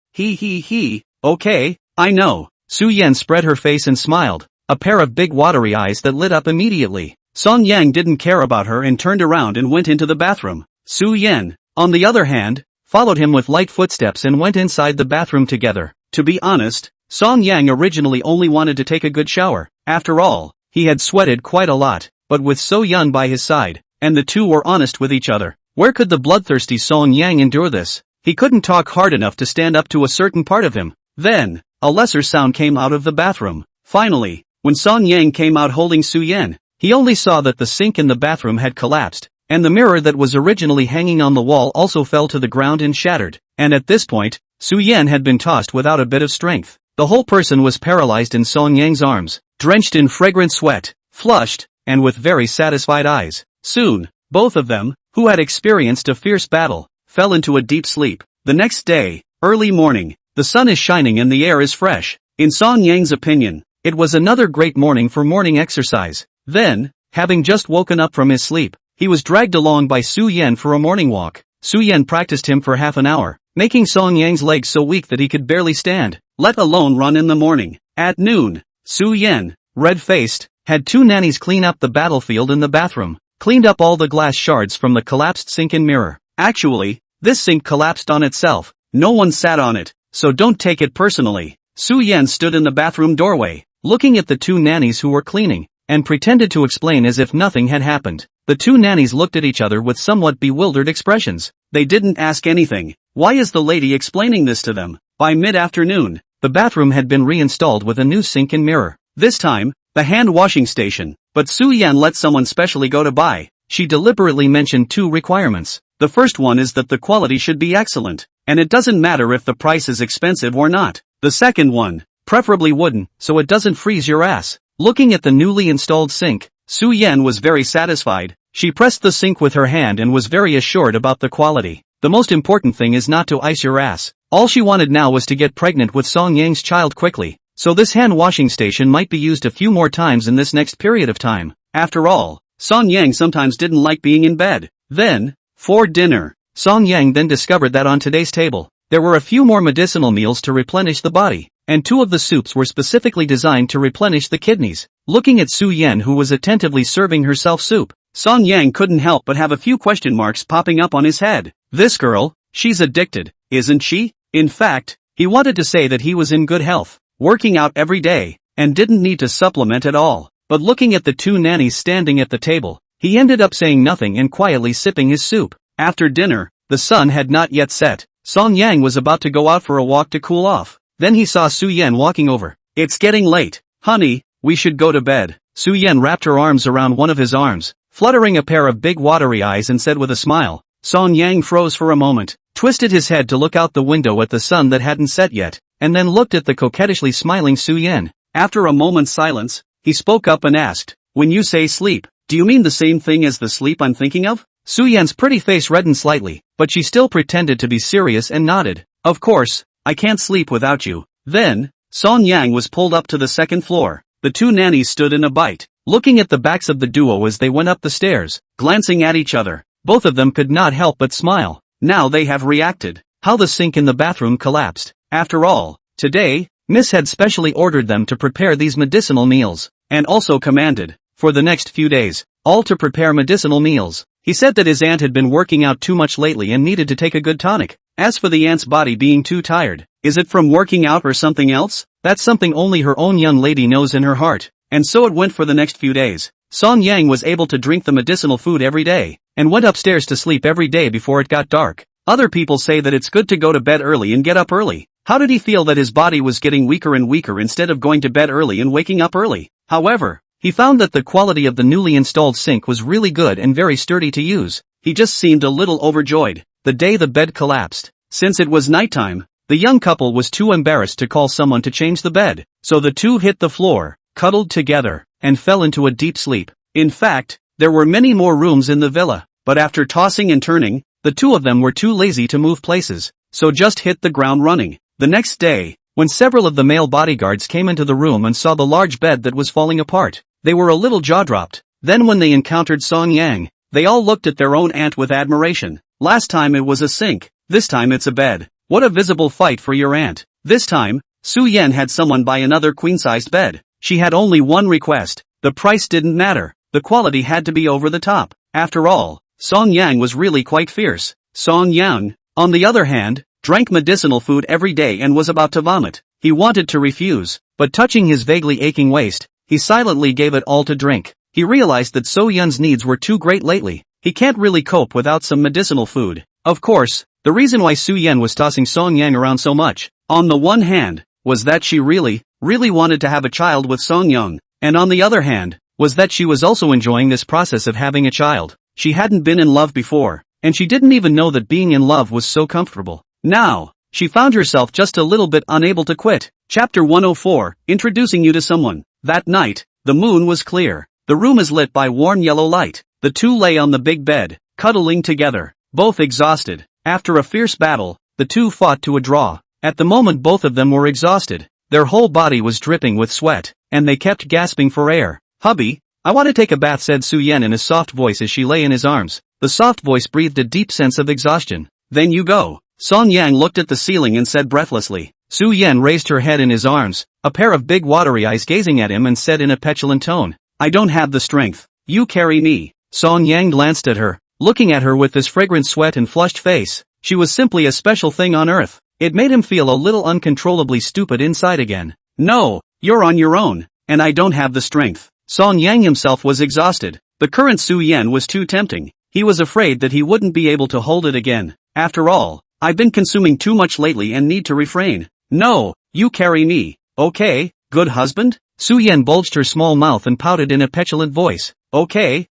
Okay, I know. Su Yan spread her face and smiled, a pair of big watery eyes that lit up immediately. Song Yang didn't care about her and turned around and went into the bathroom. Su Yan, on the other hand, followed him with light footsteps and went inside the bathroom together. To be honest, Song Yang originally only wanted to take a good shower. After all, he had sweated quite a lot, but with So Yun by his side, and the two were honest with each other, where could the bloodthirsty Song Yang endure this? He couldn't talk hard enough to stand up to a certain part of him. Then, a lesser sound came out of the bathroom. Finally, when Song Yang came out holding Su Yan, he only saw that the sink in the bathroom had collapsed, and the mirror that was originally hanging on the wall also fell to the ground and shattered, and at this point, Su Yan had been tossed without a bit of strength. The whole person was paralyzed in Song Yang's arms, drenched in fragrant sweat, flushed, and with very satisfied eyes. Soon, both of them, who had experienced a fierce battle, fell into a deep sleep. The next day, early morning, the sun is shining and the air is fresh. In Song Yang's opinion, it was another great morning for morning exercise. Then, having just woken up from his sleep, he was dragged along by Su Yan for a morning walk. Su Yan practiced him for half an hour, making Song Yang's legs so weak that he could barely stand, let alone run in the morning. At noon, Su Yan, red-faced, had two nannies clean up the battlefield in the bathroom. cleaned up all the glass shards from the collapsed sink and mirror. Actually, this sink collapsed on itself. No one sat on it, so don't take it personally. Su Yan stood in the bathroom doorway, looking at the two nannies who were cleaning, and pretended to explain as if nothing had happened. The two nannies looked at each other with somewhat bewildered expressions. They didn't ask anything. Why is the lady explaining this to them? By mid-afternoon, the bathroom had been reinstalled with a new sink and mirror. This time, the hand-washing station. But Su Yan let someone specially go to buy. She deliberately mentioned two requirements. The first one is that the quality should be excellent, and it doesn't matter if the price is expensive or not. The second one, preferably wooden, so it doesn't freeze your ass. Looking at the newly installed sink, Su Yan was very satisfied. She pressed the sink with her hand and was very assured about the quality. The most important thing is not to ice your ass. All she wanted now was to get pregnant with Song Yang's child quickly, so this hand-washing station might be used a few more times in this next period of time. After all, Song Yang sometimes didn't like being in bed. Then, for dinner, Song Yang then discovered that on today's table, there were a few more medicinal meals to replenish the body, and two of the soups were specifically designed to replenish the kidneys. Looking at Su Yan, who was attentively serving herself soup, Song Yang couldn't help but have a few question marks popping up on his head. This girl, she's addicted, isn't she? In fact, he wanted to say that he was in good health, working out every day, and didn't need to supplement at all. But looking at the two nannies standing at the table, he ended up saying nothing and quietly sipping his soup. After dinner, the sun had not yet set. Song Yang was about to go out for a walk to cool off. Then he saw Su Yan walking over. It's getting late. Honey, we should go to bed. Su Yan wrapped her arms around one of his arms, fluttering a pair of big watery eyes, and said with a smile. Song Yang froze for a moment, twisted his head to look out the window at the sun that hadn't set yet, and then looked at the coquettishly smiling Su Yan. After a moment's silence, he spoke up and asked, when you say sleep, do you mean the same thing as the sleep I'm thinking of? Su Yan's pretty face reddened slightly, but she still pretended to be serious and nodded. Of course, I can't sleep without you. Then, Song Yang was pulled up to the second floor. The two nannies stood in a bite, looking at the backs of the duo as they went up the stairs, glancing at each other. Both of them could not help but smile. Now they have reacted. How the sink in the bathroom collapsed. After all, today, Miss had specially ordered them to prepare these medicinal meals, and also commanded, for the next few days, all to prepare medicinal meals. He said that his aunt had been working out too much lately and needed to take a good tonic. As for the aunt's body being too tired, is it from working out or something else? That's something only her own young lady knows in her heart. And so it went for the next few days. Song Yang was able to drink the medicinal food every day, and went upstairs to sleep every day before it got dark. Other people say that it's good to go to bed early and get up early. How did he feel that his body was getting weaker and weaker instead of going to bed early and waking up early? However, he found that the quality of the newly installed sink was really good and very sturdy to use. He just seemed a little overjoyed. The day the bed collapsed, since it was nighttime, the young couple was too embarrassed to call someone to change the bed, so the two hit the floor, cuddled together, and fell into a deep sleep. In fact, there were many more rooms in the villa, but after tossing and turning, the two of them were too lazy to move places, so just hit the ground running. The next day, when several of the male bodyguards came into the room and saw the large bed that was falling apart, they were a little jaw-dropped. Then when they encountered Song Yang, they all looked at their own aunt with admiration. Last time it was a sink, this time it's a bed. What a visible fight for your aunt. This time, Su Yan had someone buy another queen-sized bed. She had only one request. The price didn't matter. The quality had to be over the top. After all, Song Yang was really quite fierce. Song Yang, on the other hand, drank medicinal food every day and was about to vomit. He wanted to refuse, but touching his vaguely aching waist, he silently gave it all to drink. He realized that So Yun's needs were too great lately. He can't really cope without some medicinal food. Of course, the reason why Su Yan was tossing Song Yang around so much, on the one hand, was that she really wanted to have a child with Song Yang, and on the other hand, was that she was also enjoying this process of having a child. She hadn't been in love before, and she didn't even know that being in love was so comfortable. Now, she found herself just a little bit unable to quit. Chapter 104, Introducing You to Someone. That night, the moon was clear. The room is lit by warm yellow light. The two lay on the big bed, cuddling together, both exhausted. After a fierce battle, the two fought to a draw. At the moment both of them were exhausted. Their whole body was dripping with sweat, and they kept gasping for air. "Hubby, I want to take a bath," said Su Yan in a soft voice as she lay in his arms. The soft voice breathed a deep sense of exhaustion. "Then you go." Song Yang looked at the ceiling and said breathlessly. Su Yan raised her head in his arms, a pair of big watery eyes gazing at him, and said in a petulant tone, "I don't have the strength. You carry me." Song Yang glanced at her, looking at her with this fragrant sweat and flushed face. She was simply a special thing on earth. It made him feel a little uncontrollably stupid inside again. No, you're on your own, and I don't have the strength. Song Yang himself was exhausted. The current Su Yan was too tempting. He was afraid that he wouldn't be able to hold it again. After all, I've been consuming too much lately and need to refrain. No, you carry me. Okay, good husband? Su Yan bulged her small mouth and pouted in a petulant voice. Okay,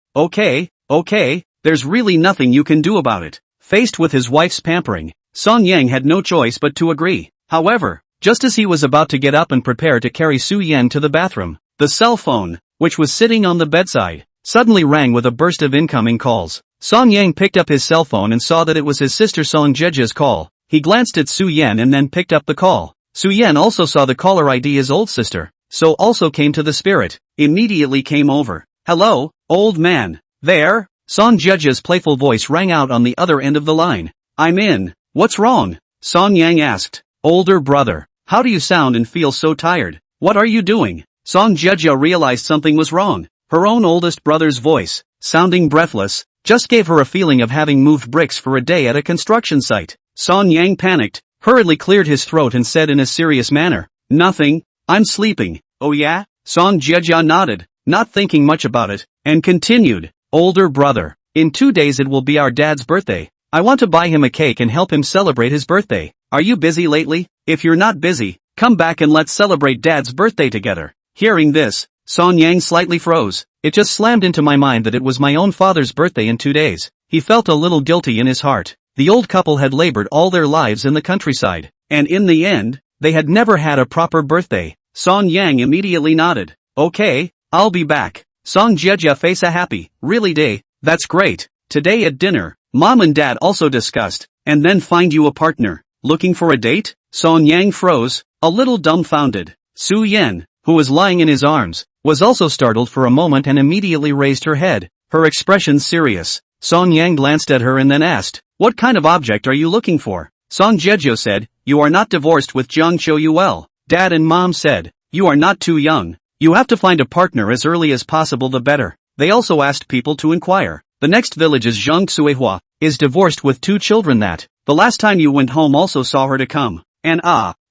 there's really nothing you can do about it. Faced with his wife's pampering, Song Yang had no choice but to agree. However, just as he was about to get up and prepare to carry Su Yan to the bathroom, the cell phone, which was sitting on the bedside, suddenly rang with a burst of incoming calls. Song Yang picked up his cell phone and saw that it was his sister Song Jeja's call. He glanced at Su Yan and then picked up the call. Su Yan also saw the caller ID his old sister, so also came to the spirit, immediately came over. Hello, old man. There? Song Jeja's playful voice rang out on the other end of the line. I'm in. What's wrong? Song Yang asked. Older brother, how do you sound and feel so tired? What are you doing? Song Jeja realized something was wrong. Her own oldest brother's voice, sounding breathless, just gave her a feeling of having moved bricks for a day at a construction site. Song Yang panicked, hurriedly cleared his throat and said in a serious manner, Nothing, I'm sleeping. Oh yeah? Song Jeja nodded, not thinking much about it, and continued, Older brother, in 2 days it will be our dad's birthday. I want to buy him a cake and help him celebrate his birthday. Are you busy lately? If you're not busy, come back and let's celebrate dad's birthday together. Hearing this, Song Yang slightly froze. It just slammed into my mind that it was my own father's birthday in 2 days. He felt a little guilty in his heart. The old couple had labored all their lives in the countryside, and in the end, they had never had a proper birthday. Song Yang immediately nodded. Okay, I'll be back. Song Jeja face a happy, really day, that's great. Today at dinner, mom and dad also discussed, and then find you a partner. Looking for a date? Song Yang froze, a little dumbfounded. Su Yan, who was lying in his arms, was also startled for a moment and immediately raised her head, her expression serious. Song Yang glanced at her and then asked, What kind of object are you looking for? Song Jejo said, You are not divorced with Jiang Qiuyu well. Dad and mom said, You are not too young. You have to find a partner as early as possible the better. They also asked people to inquire. The next village is Jiang Qiuyu, is divorced with 2 children that, the last time you went home also saw her to come. And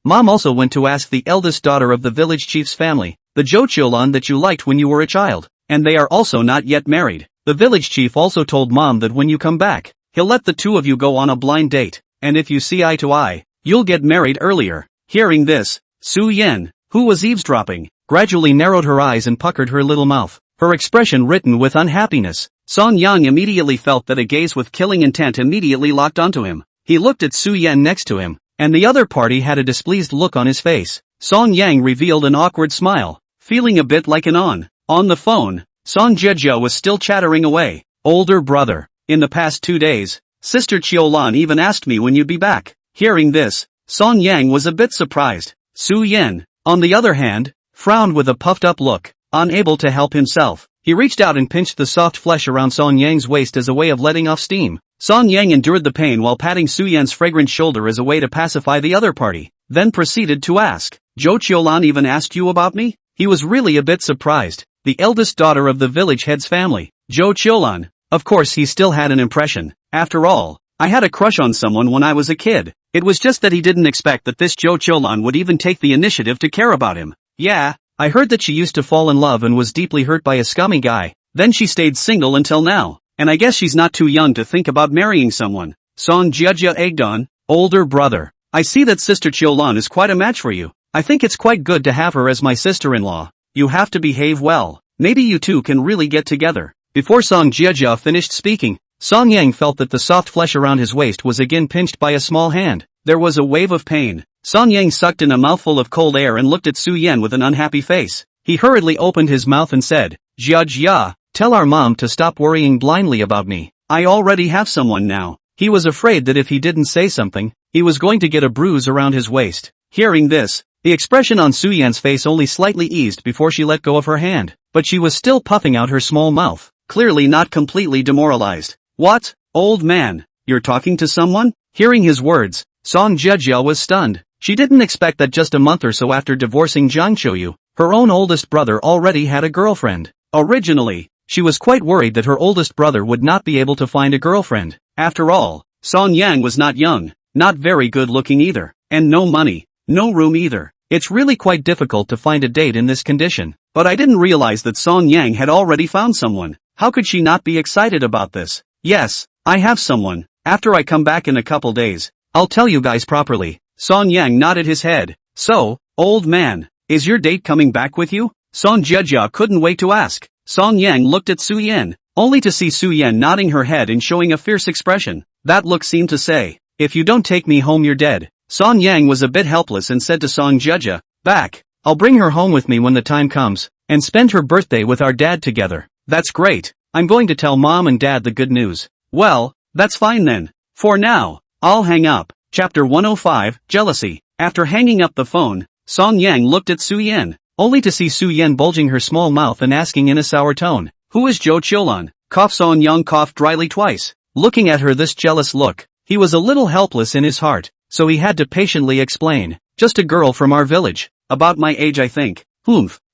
mom also went to ask the eldest daughter of the village chief's family, the Jiang that you liked when you were a child, and they are also not yet married. The village chief also told mom that when you come back, he'll let the 2 of you go on a blind date, and if you see eye to eye, you'll get married earlier. Hearing this, Su Yan, who was eavesdropping, gradually narrowed her eyes and puckered her little mouth, her expression written with unhappiness. Song Yang immediately felt that a gaze with killing intent immediately locked onto him. He looked at Su Yan next to him, and the other party had a displeased look on his face. Song Yang revealed an awkward smile, feeling a bit like an on the phone, Song Jejo was still chattering away. Older brother, in the past 2 days, Sister Qiulan even asked me when you'd be back. Hearing this, Song Yang was a bit surprised. Su Yan, on the other hand, frowned with a puffed up look, unable to help himself. He reached out and pinched the soft flesh around Song Yang's waist as a way of letting off steam. Song Yang endured the pain while patting Su Yan's fragrant shoulder as a way to pacify the other party, then proceeded to ask, Zhou Qiulan even asked you about me? He was really a bit surprised. The eldest daughter of the village head's family, Zhou Qiulan. Of course he still had an impression. After all, I had a crush on someone when I was a kid. It was just that he didn't expect that this Zhou Qiulan would even take the initiative to care about him. Yeah, I heard that she used to fall in love and was deeply hurt by a scummy guy. Then she stayed single until now. And I guess she's not too young to think about marrying someone. Song Jeja egged on. Older brother, I see that Sister Qiulan is quite a match for you. I think it's quite good to have her as my sister-in-law. You have to behave well. Maybe you two can really get together. Before Song Jeja finished speaking, Song Yang felt that the soft flesh around his waist was again pinched by a small hand. There was a wave of pain. Song Yang sucked in a mouthful of cold air and looked at Su Yan with an unhappy face. He hurriedly opened his mouth and said, Jia, tell our mom to stop worrying blindly about me. I already have someone now. He was afraid that if he didn't say something, he was going to get a bruise around his waist. Hearing this, the expression on Su Yan's face only slightly eased before she let go of her hand, but she was still puffing out her small mouth, clearly not completely demoralized. What, old man, you're talking to someone? Hearing his words, Song Jeja was stunned. She didn't expect that just a month or so after divorcing Jiang Qiuyu, her own oldest brother already had a girlfriend. Originally, She was quite worried that her oldest brother would not be able to find a girlfriend. After all, Song Yang was not young, not very good looking either, and no money, no room either. It's really quite difficult to find a date in this condition. But I didn't realize that Song Yang had already found someone. How could she not be excited about this? Yes, I have someone. After I come back in a couple days, I'll tell you guys properly. Song Yang nodded his head. So, old man, is your date coming back with you? Song Jia couldn't wait to ask. Song Yang looked at Su Yan, only to see Su Yan nodding her head and showing a fierce expression. That look seemed to say, if you don't take me home you're dead. Song Yang was a bit helpless and said to Song Jia, back, I'll bring her home with me when the time comes, and spend her birthday with our dad together. That's great, I'm going to tell mom and dad the good news. Well, that's fine then. For now, I'll hang up. Chapter 105, Jealousy. After hanging up the phone, Song Yang looked at Su Yan, only to see Su Yan bulging her small mouth and asking in a sour tone, who is Zhou Qiulan? Song Yang coughed dryly twice. Looking at her this jealous look, he was a little helpless in his heart. So he had to patiently explain, just a girl from our village, about my age I think.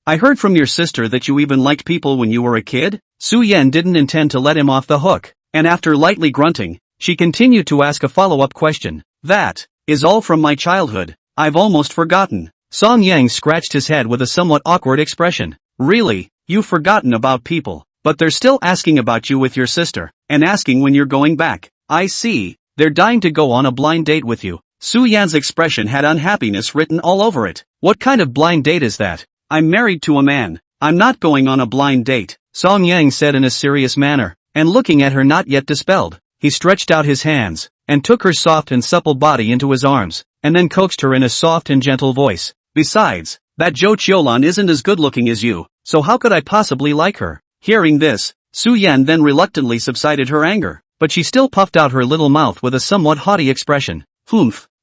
I heard from your sister that you even liked people when you were a kid? Su Yan didn't intend to let him off the hook, and after lightly grunting, she continued to ask a follow-up question. That is all from my childhood. I've almost forgotten. Song Yang scratched his head with a somewhat awkward expression. Really, you've forgotten about people, but they're still asking about you with your sister, and asking when you're going back. I see. They're dying to go on a blind date with you. Su Yan's expression had unhappiness written all over it. What kind of blind date is that? I'm married to a man. I'm not going on a blind date, Song Yang said in a serious manner, and looking at her not yet dispelled, he stretched out his hands, and took her soft and supple body into his arms, and then coaxed her in a soft and gentle voice. Besides, that Zhou Qiulan isn't as good looking as you, so how could I possibly like her? Hearing this, Su Yan then reluctantly subsided her anger, but she still puffed out her little mouth with a somewhat haughty expression.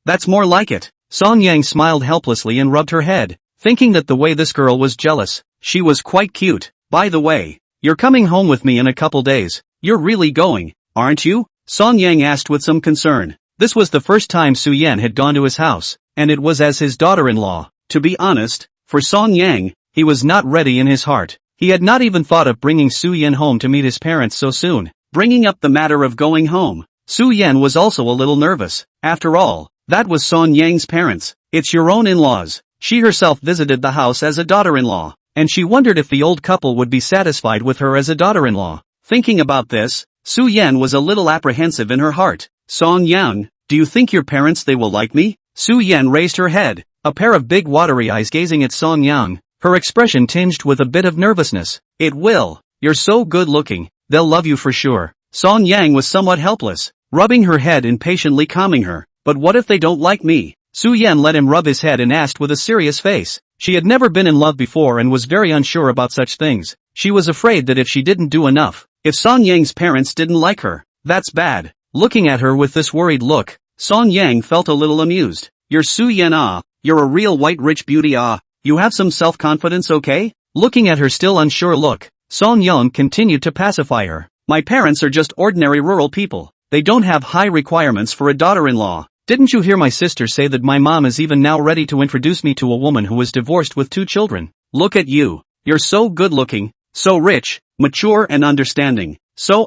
That's more like it. Song Yang smiled helplessly and rubbed her head, thinking that the way this girl was jealous. She was quite cute. By the way, you're coming home with me in a couple days. You're really going, aren't you? Song Yang asked with some concern. This was the first time Su Yan had gone to his house, and it was as his daughter-in-law. To be honest, for Song Yang, he was not ready in his heart. He had not even thought of bringing Su Yan home to meet his parents so soon. Bringing up the matter of going home, Su Yan was also a little nervous. After all, that was Song Yang's parents. It's your own in-laws. She herself visited the house as a daughter-in-law, and she wondered if the old couple would be satisfied with her as a daughter-in-law. Thinking about this, Su Yan was a little apprehensive in her heart. Song Yang, do you think your parents they will like me? Su Yan raised her head, a pair of big watery eyes gazing at Song Yang, her expression tinged with a bit of nervousness. It will. You're so good looking, they'll love you for sure. Song Yang was somewhat helpless, rubbing her head and patiently calming her. But what if they don't like me? Su Yan let him rub his head and asked with a serious face. She had never been in love before and was very unsure about such things. She was afraid that if she didn't do enough, if Song Yang's parents didn't like her, that's bad. Looking at her with this worried look, Song Yang felt a little amused. You're Su Yan you're a real white rich beauty you have some self-confidence okay? Looking at her still unsure look, Song Yang continued to pacify her. My parents are just ordinary rural people. They don't have high requirements for a daughter-in-law. Didn't you hear my sister say that my mom is even now ready to introduce me to a woman who is divorced with 2 children? Look at you. You're so good-looking, so rich, mature and understanding, so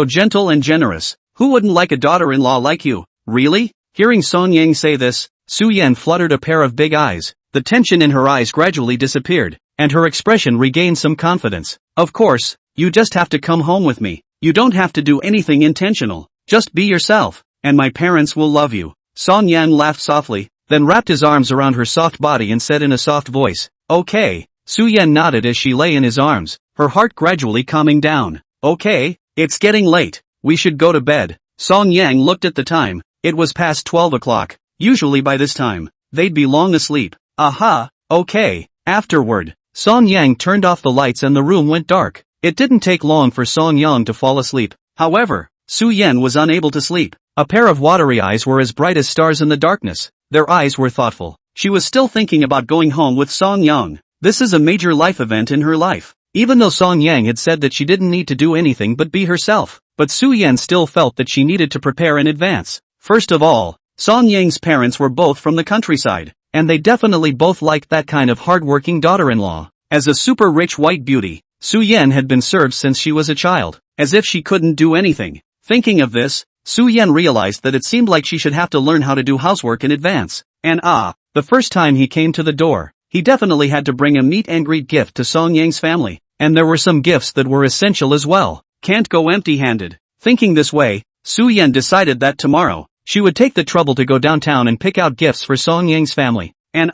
gentle and generous. Who wouldn't like a daughter-in-law like you? Really? Hearing Song Yang say this, Su Yan fluttered a pair of big eyes. The tension in her eyes gradually disappeared, and her expression regained some confidence. Of course, you just have to come home with me. You don't have to do anything intentional. Just be yourself, and my parents will love you. Song Yang laughed softly, then wrapped his arms around her soft body and said in a soft voice, okay. Su Yan nodded as she lay in his arms, her heart gradually calming down. Okay, it's getting late. We should go to bed. Song Yang looked at the time. It was past 12 o'clock. Usually by this time, they'd be long asleep. Aha, okay. Afterward, Song Yang turned off the lights and the room went dark. It didn't take long for Song Yang to fall asleep. However, Su Yan was unable to sleep. A pair of watery eyes were as bright as stars in the darkness. Their eyes were thoughtful. She was still thinking about going home with Song Yang. This is a major life event in her life. Even though Song Yang had said that she didn't need to do anything but be herself, but Su Yan still felt that she needed to prepare in advance. First of all, Song Yang's parents were both from the countryside, and they definitely both liked that kind of hard-working daughter-in-law. As a super rich white beauty, Su Yan had been served since she was a child, as if she couldn't do anything. Thinking of this, Su Yan realized that it seemed like she should have to learn how to do housework in advance. And the first time he came to the door, he definitely had to bring a meet and greet gift to Song Yang's family, and there were some gifts that were essential as well. Can't go empty-handed. Thinking this way, Su Yan decided that tomorrow, she would take the trouble to go downtown and pick out gifts for Song Yang's family. And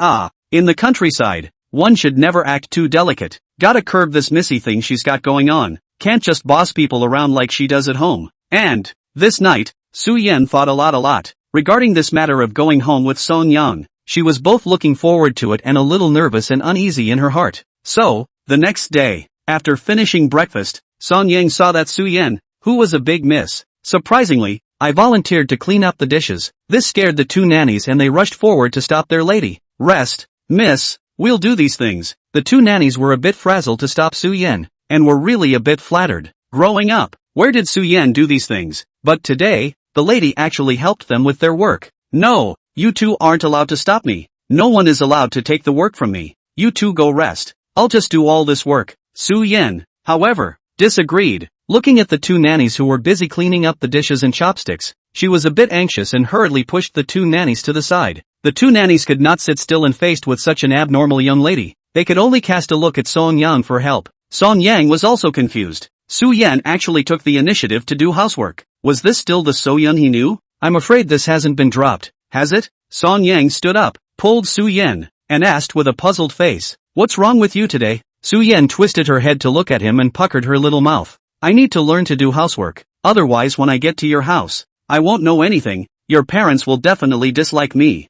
in the countryside, one should never act too delicate. Gotta curb this missy thing she's got going on. Can't just boss people around like she does at home. And this night, Su Yan thought a lot. Regarding this matter of going home with Song Yang, she was both looking forward to it and a little nervous and uneasy in her heart. So, the next day, after finishing breakfast, Song Yang saw that Su Yan, who was a big miss. Surprisingly, I volunteered to clean up the dishes. This scared the two nannies and they rushed forward to stop their lady. Rest, miss, we'll do these things. The two nannies were a bit frazzled to stop Su Yan, and were really a bit flattered. Growing up, where did Su Yan do these things? But today, the lady actually helped them with their work. No, you two aren't allowed to stop me. No one is allowed to take the work from me. You two go rest. I'll just do all this work. Su Yan, however, disagreed. Looking at the two nannies who were busy cleaning up the dishes and chopsticks, she was a bit anxious and hurriedly pushed the two nannies to the side. The two nannies could not sit still and faced with such an abnormal young lady. They could only cast a look at Song Yang for help. Song Yang was also confused. Su Yan actually took the initiative to do housework. Was this still the So Yun he knew? I'm afraid this hasn't been dropped, has it? Song Yang stood up, pulled Su Yan, and asked with a puzzled face, "What's wrong with you today?" Su Yan twisted her head to look at him and puckered her little mouth. "I need to learn to do housework, otherwise when I get to your house, I won't know anything. Your parents will definitely dislike me."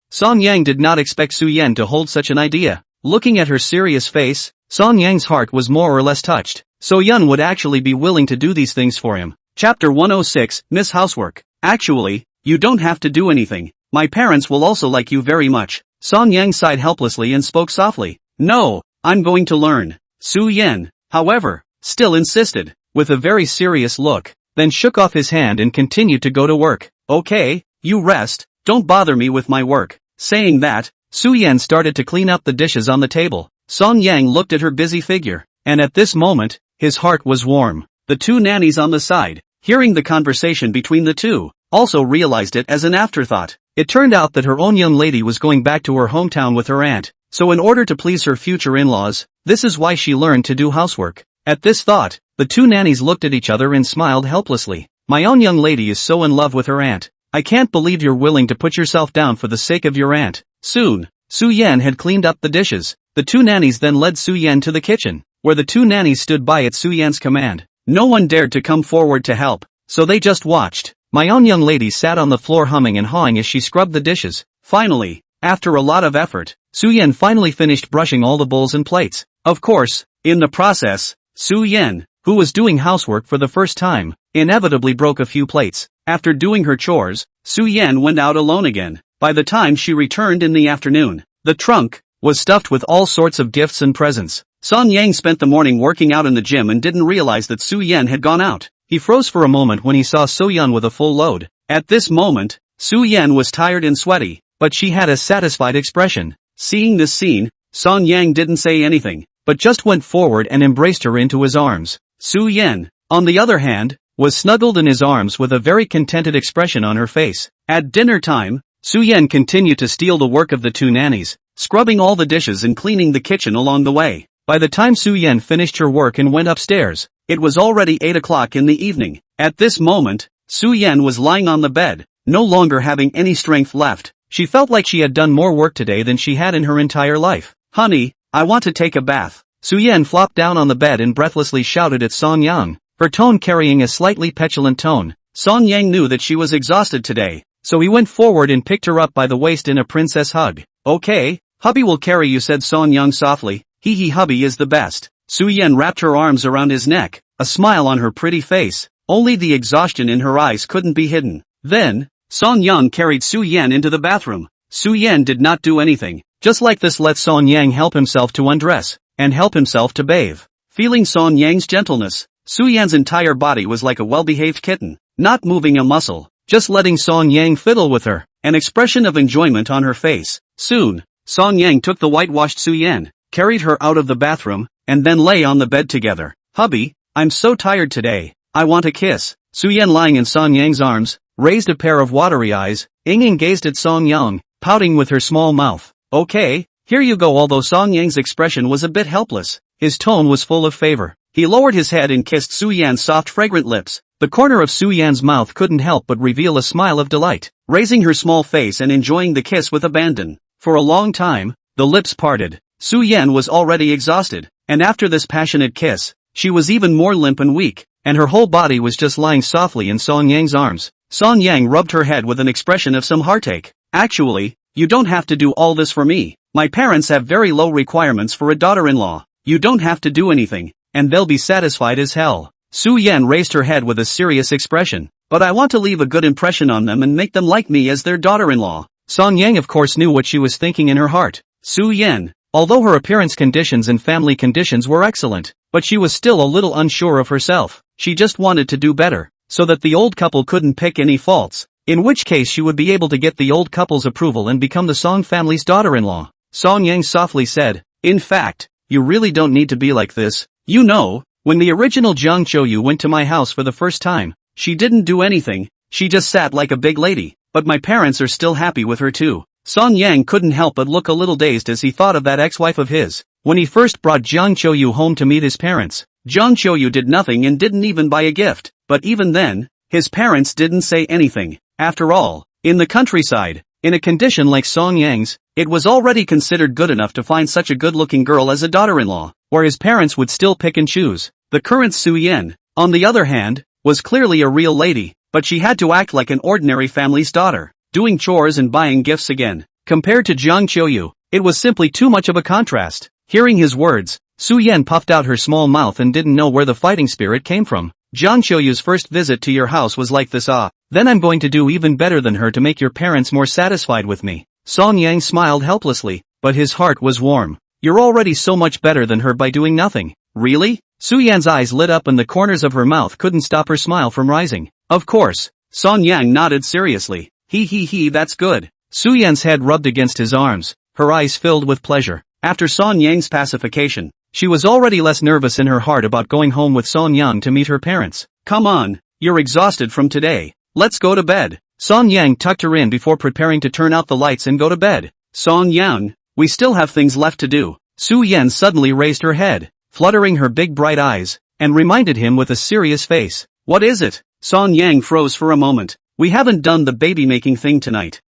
Song Yang did not expect Su Yan to hold such an idea. Looking at her serious face, Song Yang's heart was more or less touched. So Yun would actually be willing to do these things for him. Chapter 106, Miss Housework. Actually, you don't have to do anything. My parents will also like you very much. Song Yang sighed helplessly and spoke softly. "No, I'm going to learn." Su Yan, however, still insisted, with a very serious look, then shook off his hand and continued to go to work. "Okay, you rest, don't bother me with my work." Saying that, Su Yan started to clean up the dishes on the table. Song Yang looked at her busy figure, and at this moment, his heart was warm. The two nannies on the side, hearing the conversation between the two, also realized it as an afterthought. It turned out that her own young lady was going back to her hometown with her aunt, so in order to please her future in-laws, this is why she learned to do housework. At this thought, the two nannies looked at each other and smiled helplessly. "My own young lady is so in love with her aunt. I can't believe you're willing to put yourself down for the sake of your aunt." Soon, Su Yan had cleaned up the dishes. The two nannies then led Su Yan to the kitchen, where the two nannies stood by at Su Yan's command. No one dared to come forward to help, so they just watched. My own young lady sat on the floor humming and hawing as she scrubbed the dishes. Finally, after a lot of effort, Su Yan finally finished brushing all the bowls and plates. Of course, in the process, Su Yan, who was doing housework for the first time, inevitably broke a few plates. After doing her chores, Su Yan went out alone again. By the time she returned in the afternoon, the trunk was stuffed with all sorts of gifts and presents. Song Yang spent the morning working out in the gym and didn't realize that Su Yan had gone out. He froze for a moment when he saw So Yun with a full load. At this moment, Su Yan was tired and sweaty, but she had a satisfied expression. Seeing this scene, Song Yang didn't say anything, but just went forward and embraced her into his arms. Su Yan, on the other hand, was snuggled in his arms with a very contented expression on her face. At dinner time, Su Yan continued to steal the work of the two nannies, scrubbing all the dishes and cleaning the kitchen along the way. By the time Su Yan finished her work and went upstairs, it was already 8 o'clock in the evening. At this moment, Su Yan was lying on the bed, no longer having any strength left. She felt like she had done more work today than she had in her entire life. "Honey, I want to take a bath." Su Yan flopped down on the bed and breathlessly shouted at Song Yang, her tone carrying a slightly petulant tone. Song Yang knew that she was exhausted today, so he went forward and picked her up by the waist in a princess hug. "Okay, hubby will carry you," said Song Yang softly. Hee hubby is the best." Su Yan wrapped her arms around his neck, a smile on her pretty face. Only the exhaustion in her eyes couldn't be hidden. Then, Song Yang carried Su Yan into the bathroom. Su Yan did not do anything, just like this let Song Yang help himself to undress, and help himself to bathe. Feeling Song Yang's gentleness, Su Yan's entire body was like a well-behaved kitten, not moving a muscle, just letting Song Yang fiddle with her, an expression of enjoyment on her face. Soon, Song Yang took the whitewashed Su Yan, carried her out of the bathroom, and then lay on the bed together. "Hubby, I'm so tired today. I want a kiss." Su Yan, lying in Song Yang's arms, raised a pair of watery eyes. Ying gazed at Song Yang, pouting with her small mouth. "Okay, here you go." Although Song Yang's expression was a bit helpless, his tone was full of favor. He lowered his head and kissed Su Yan's soft fragrant lips. The corner of Su Yan's mouth couldn't help but reveal a smile of delight, raising her small face and enjoying the kiss with abandon. For a long time, the lips parted. Su Yan was already exhausted, and after this passionate kiss, she was even more limp and weak, and her whole body was just lying softly in Song Yang's arms. Song Yang rubbed her head with an expression of some heartache. "Actually, you don't have to do all this for me. My parents have very low requirements for a daughter-in-law. You don't have to do anything, and they'll be satisfied as hell." Su Yan raised her head with a serious expression. "But I want to leave a good impression on them and make them like me as their daughter-in-law." Song Yang of course knew what she was thinking in her heart. Su Yan, although her appearance conditions and family conditions were excellent, but she was still a little unsure of herself. She just wanted to do better, so that the old couple couldn't pick any faults, in which case she would be able to get the old couple's approval and become the Song family's daughter-in-law. Song Yang softly said, "In fact, you really don't need to be like this. You know, when the original Jiang Qiuyu went to my house for the first time, she didn't do anything, she just sat like a big lady, but my parents are still happy with her too." Song Yang couldn't help but look a little dazed as he thought of that ex-wife of his. When he first brought Jiang Qiuyu home to meet his parents, Jiang Qiuyu did nothing and didn't even buy a gift, but even then, his parents didn't say anything. After all, in the countryside, in a condition like Song Yang's, it was already considered good enough to find such a good-looking girl as a daughter-in-law, where his parents would still pick and choose. The current Su Yan, on the other hand, was clearly a real lady, but she had to act like an ordinary family's daughter, doing chores and buying gifts again. Compared to Jiang Qiuyu, it was simply too much of a contrast. Hearing his words, Su Yan puffed out her small mouth and didn't know where the fighting spirit came from. "Jiang Qiuyu's first visit to your house was like this. Then I'm going to do even better than her to make your parents more satisfied with me." Song Yang smiled helplessly, but his heart was warm. "You're already so much better than her by doing nothing." "Really?" Su Yan's eyes lit up and the corners of her mouth couldn't stop her smile from rising. "Of course." Song Yang nodded seriously. He, that's good." Su Yan's head rubbed against his arms, her eyes filled with pleasure. After Song Yang's pacification, she was already less nervous in her heart about going home with Song Yang to meet her parents. "Come on, you're exhausted from today. Let's go to bed." Song Yang tucked her in before preparing to turn out the lights and go to bed. "Song Yang, we still have things left to do." Su Yan suddenly raised her head, fluttering her big bright eyes, and reminded him with a serious face. "What is it?" Song Yang froze for a moment. "We haven't done the baby-making thing tonight."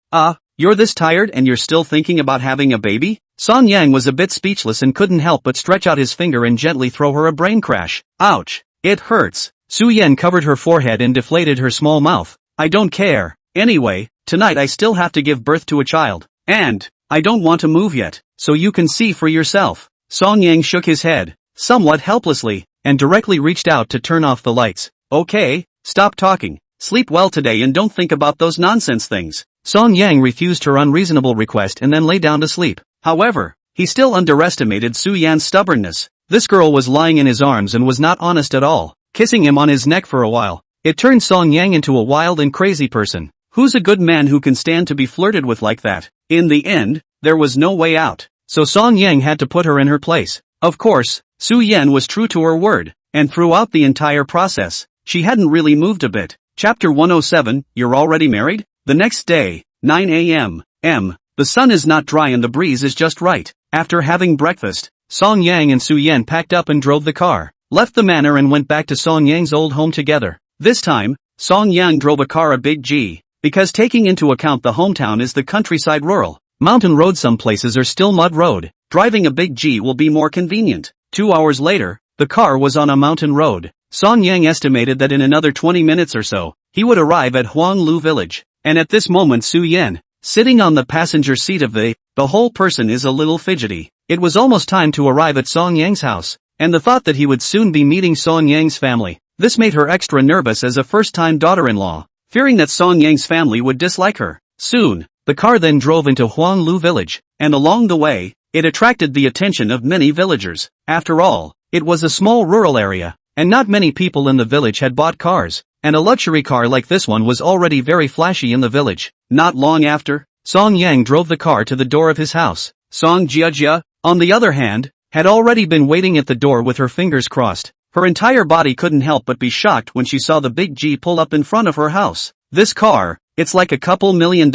You're this tired and you're still thinking about having a baby?" Song Yang was a bit speechless and couldn't help but stretch out his finger and gently throw her a brain crash. "Ouch, it hurts." Su Yan covered her forehead and deflated her small mouth. "I don't care. Anyway, tonight I still have to give birth to a child, and I don't want to move yet, so you can see for yourself." Song Yang shook his head, somewhat helplessly, and directly reached out to turn off the lights. "Okay, stop talking. Sleep well today and don't think about those nonsense things." Song Yang refused her unreasonable request and then lay down to sleep. However, he still underestimated Su Yan's stubbornness. This girl was lying in his arms and was not honest at all, kissing him on his neck for a while. It turned Song Yang into a wild and crazy person. Who's a good man who can stand to be flirted with like that? In the end, there was no way out, so Song Yang had to put her in her place. Of course, Su Yan was true to her word, and throughout the entire process, she hadn't really moved a bit. Chapter 107, You're Already Married? The next day, 9 a.m. The sun is not dry and the breeze is just right. After having breakfast, Song Yang and Su Yan packed up and drove the car, left the manor and went back to Song Yang's old home together. This time, Song Yang drove a car a big G, because taking into account the hometown is the countryside rural. Mountain road, some places are still mud road. Driving a big G will be more convenient. 2 hours later, the car was on a mountain road. Song Yang estimated that in another 20 minutes or so, he would arrive at Huanglu village. And at this moment Su Yan, sitting on the passenger seat of the whole person is a little fidgety. It was almost time to arrive at Song Yang's house, and the thought that he would soon be meeting Song Yang's family. This made her extra nervous as a first-time daughter-in-law, fearing that Song Yang's family would dislike her. Soon, the car then drove into Huanglu village, and along the way, it attracted the attention of many villagers. After all, it was a small rural area, and not many people in the village had bought cars, and a luxury car like this one was already very flashy in the village. Not long after, Song Yang drove the car to the door of his house. Song Jiajia, on the other hand, had already been waiting at the door with her fingers crossed. Her entire body couldn't help but be shocked when she saw the big G pull up in front of her house. This car, it's like a couple $1 million,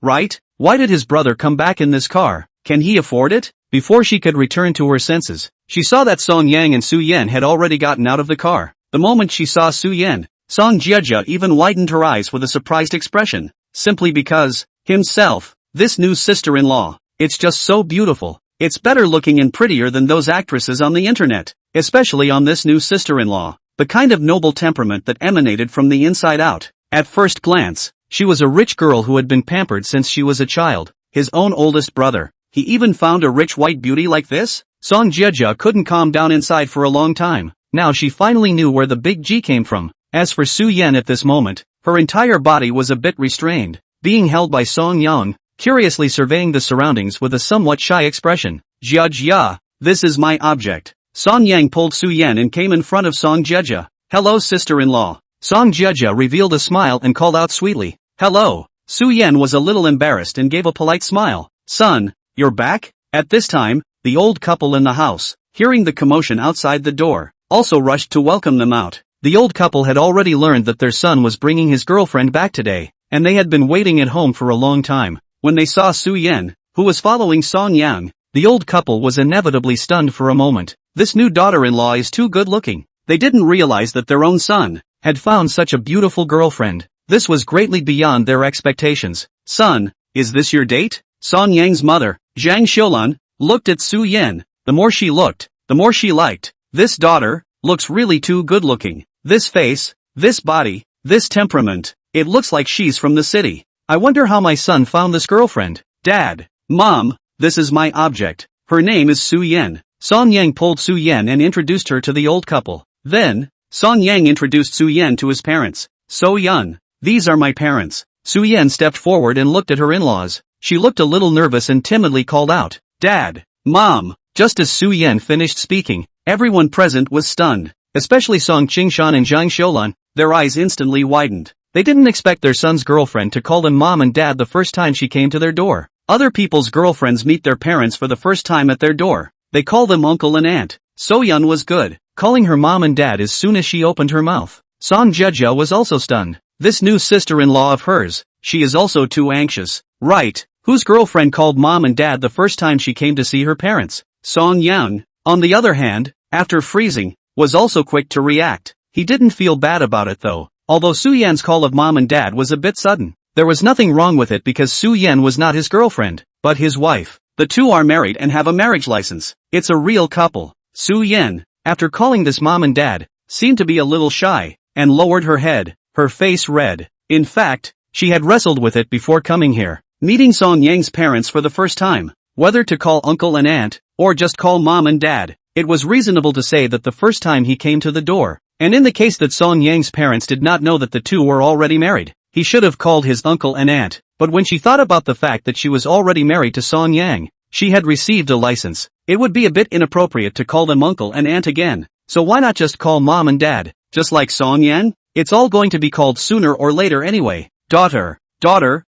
right? Why did his brother come back in this car? Can he afford it? Before she could return to her senses, she saw that Song Yang and Su Yan had already gotten out of the car. The moment she saw Su Yan, Song Qiuyu even widened her eyes with a surprised expression. Simply because, himself, this new sister-in-law, it's just so beautiful. It's better looking and prettier than those actresses on the internet. Especially on this new sister-in-law, the kind of noble temperament that emanated from the inside out. At first glance, she was a rich girl who had been pampered since she was a child, his own oldest brother. He even found a rich white beauty like this? Song Qiuyu couldn't calm down inside for a long time. Now she finally knew where the big G came from. As for Su Yan at this moment, her entire body was a bit restrained, being held by Song Yang, curiously surveying the surroundings with a somewhat shy expression. Qiuyu, this is my object. Song Yang pulled Su Yan and came in front of Song Qiuyu. Hello sister-in-law. Song Qiuyu revealed a smile and called out sweetly. Hello. Su Yan was a little embarrassed and gave a polite smile. Son, you're back? At this time, the old couple in the house, hearing the commotion outside the door, also rushed to welcome them out. The old couple had already learned that their son was bringing his girlfriend back today, and they had been waiting at home for a long time. When they saw Su Yan, who was following Song Yang, the old couple was inevitably stunned for a moment. This new daughter-in-law is too good-looking. They didn't realize that their own son had found such a beautiful girlfriend. This was greatly beyond their expectations. Son, is this your date? Song Yang's mother, Jiang Qiuyu, looked at Su Yan. The more she looked, the more she liked. This daughter looks really too good-looking. This face, this body, this temperament. It looks like she's from the city. I wonder how my son found this girlfriend. Dad, Mom, this is my object. Her name is Su Yan. Song Yang pulled Su Yan and introduced her to the old couple. Then, Song Yang introduced Su Yan to his parents. So Yan, these are my parents. Su Yan stepped forward and looked at her in-laws. She looked a little nervous and timidly called out, Dad, Mom. Just as Su Yan finished speaking, everyone present was stunned. Especially Song Qingshan and Jiang Qiuyu, their eyes instantly widened. They didn't expect their son's girlfriend to call them Mom and Dad the first time she came to their door. Other people's girlfriends meet their parents for the first time at their door. They call them uncle and aunt. So Yun was good, calling her mom and dad as soon as she opened her mouth. Song Qiuyu was also stunned. This new sister-in-law of hers, she is also too anxious. Right, whose girlfriend called mom and dad the first time she came to see her parents? Song Yang, on the other hand, after freezing, was also quick to react. He didn't feel bad about it though, although Su Yan's call of mom and dad was a bit sudden. There was nothing wrong with it because Su Yan was not his girlfriend, but his wife. The two are married and have a marriage license. It's a real couple. Su Yan, after calling this mom and dad, seemed to be a little shy, and lowered her head, her face red. In fact, she had wrestled with it before coming here. Meeting Song Yang's parents for the first time, whether to call uncle and aunt, or just call mom and dad, it was reasonable to say that the first time he came to the door, and in the case that Song Yang's parents did not know that the two were already married, he should have called his uncle and aunt. But when she thought about the fact that she was already married to Song Yang, she had received a license, it would be a bit inappropriate to call them uncle and aunt again, so why not just call mom and dad, just like Song Yang? It's all going to be called sooner or later anyway. Daughter,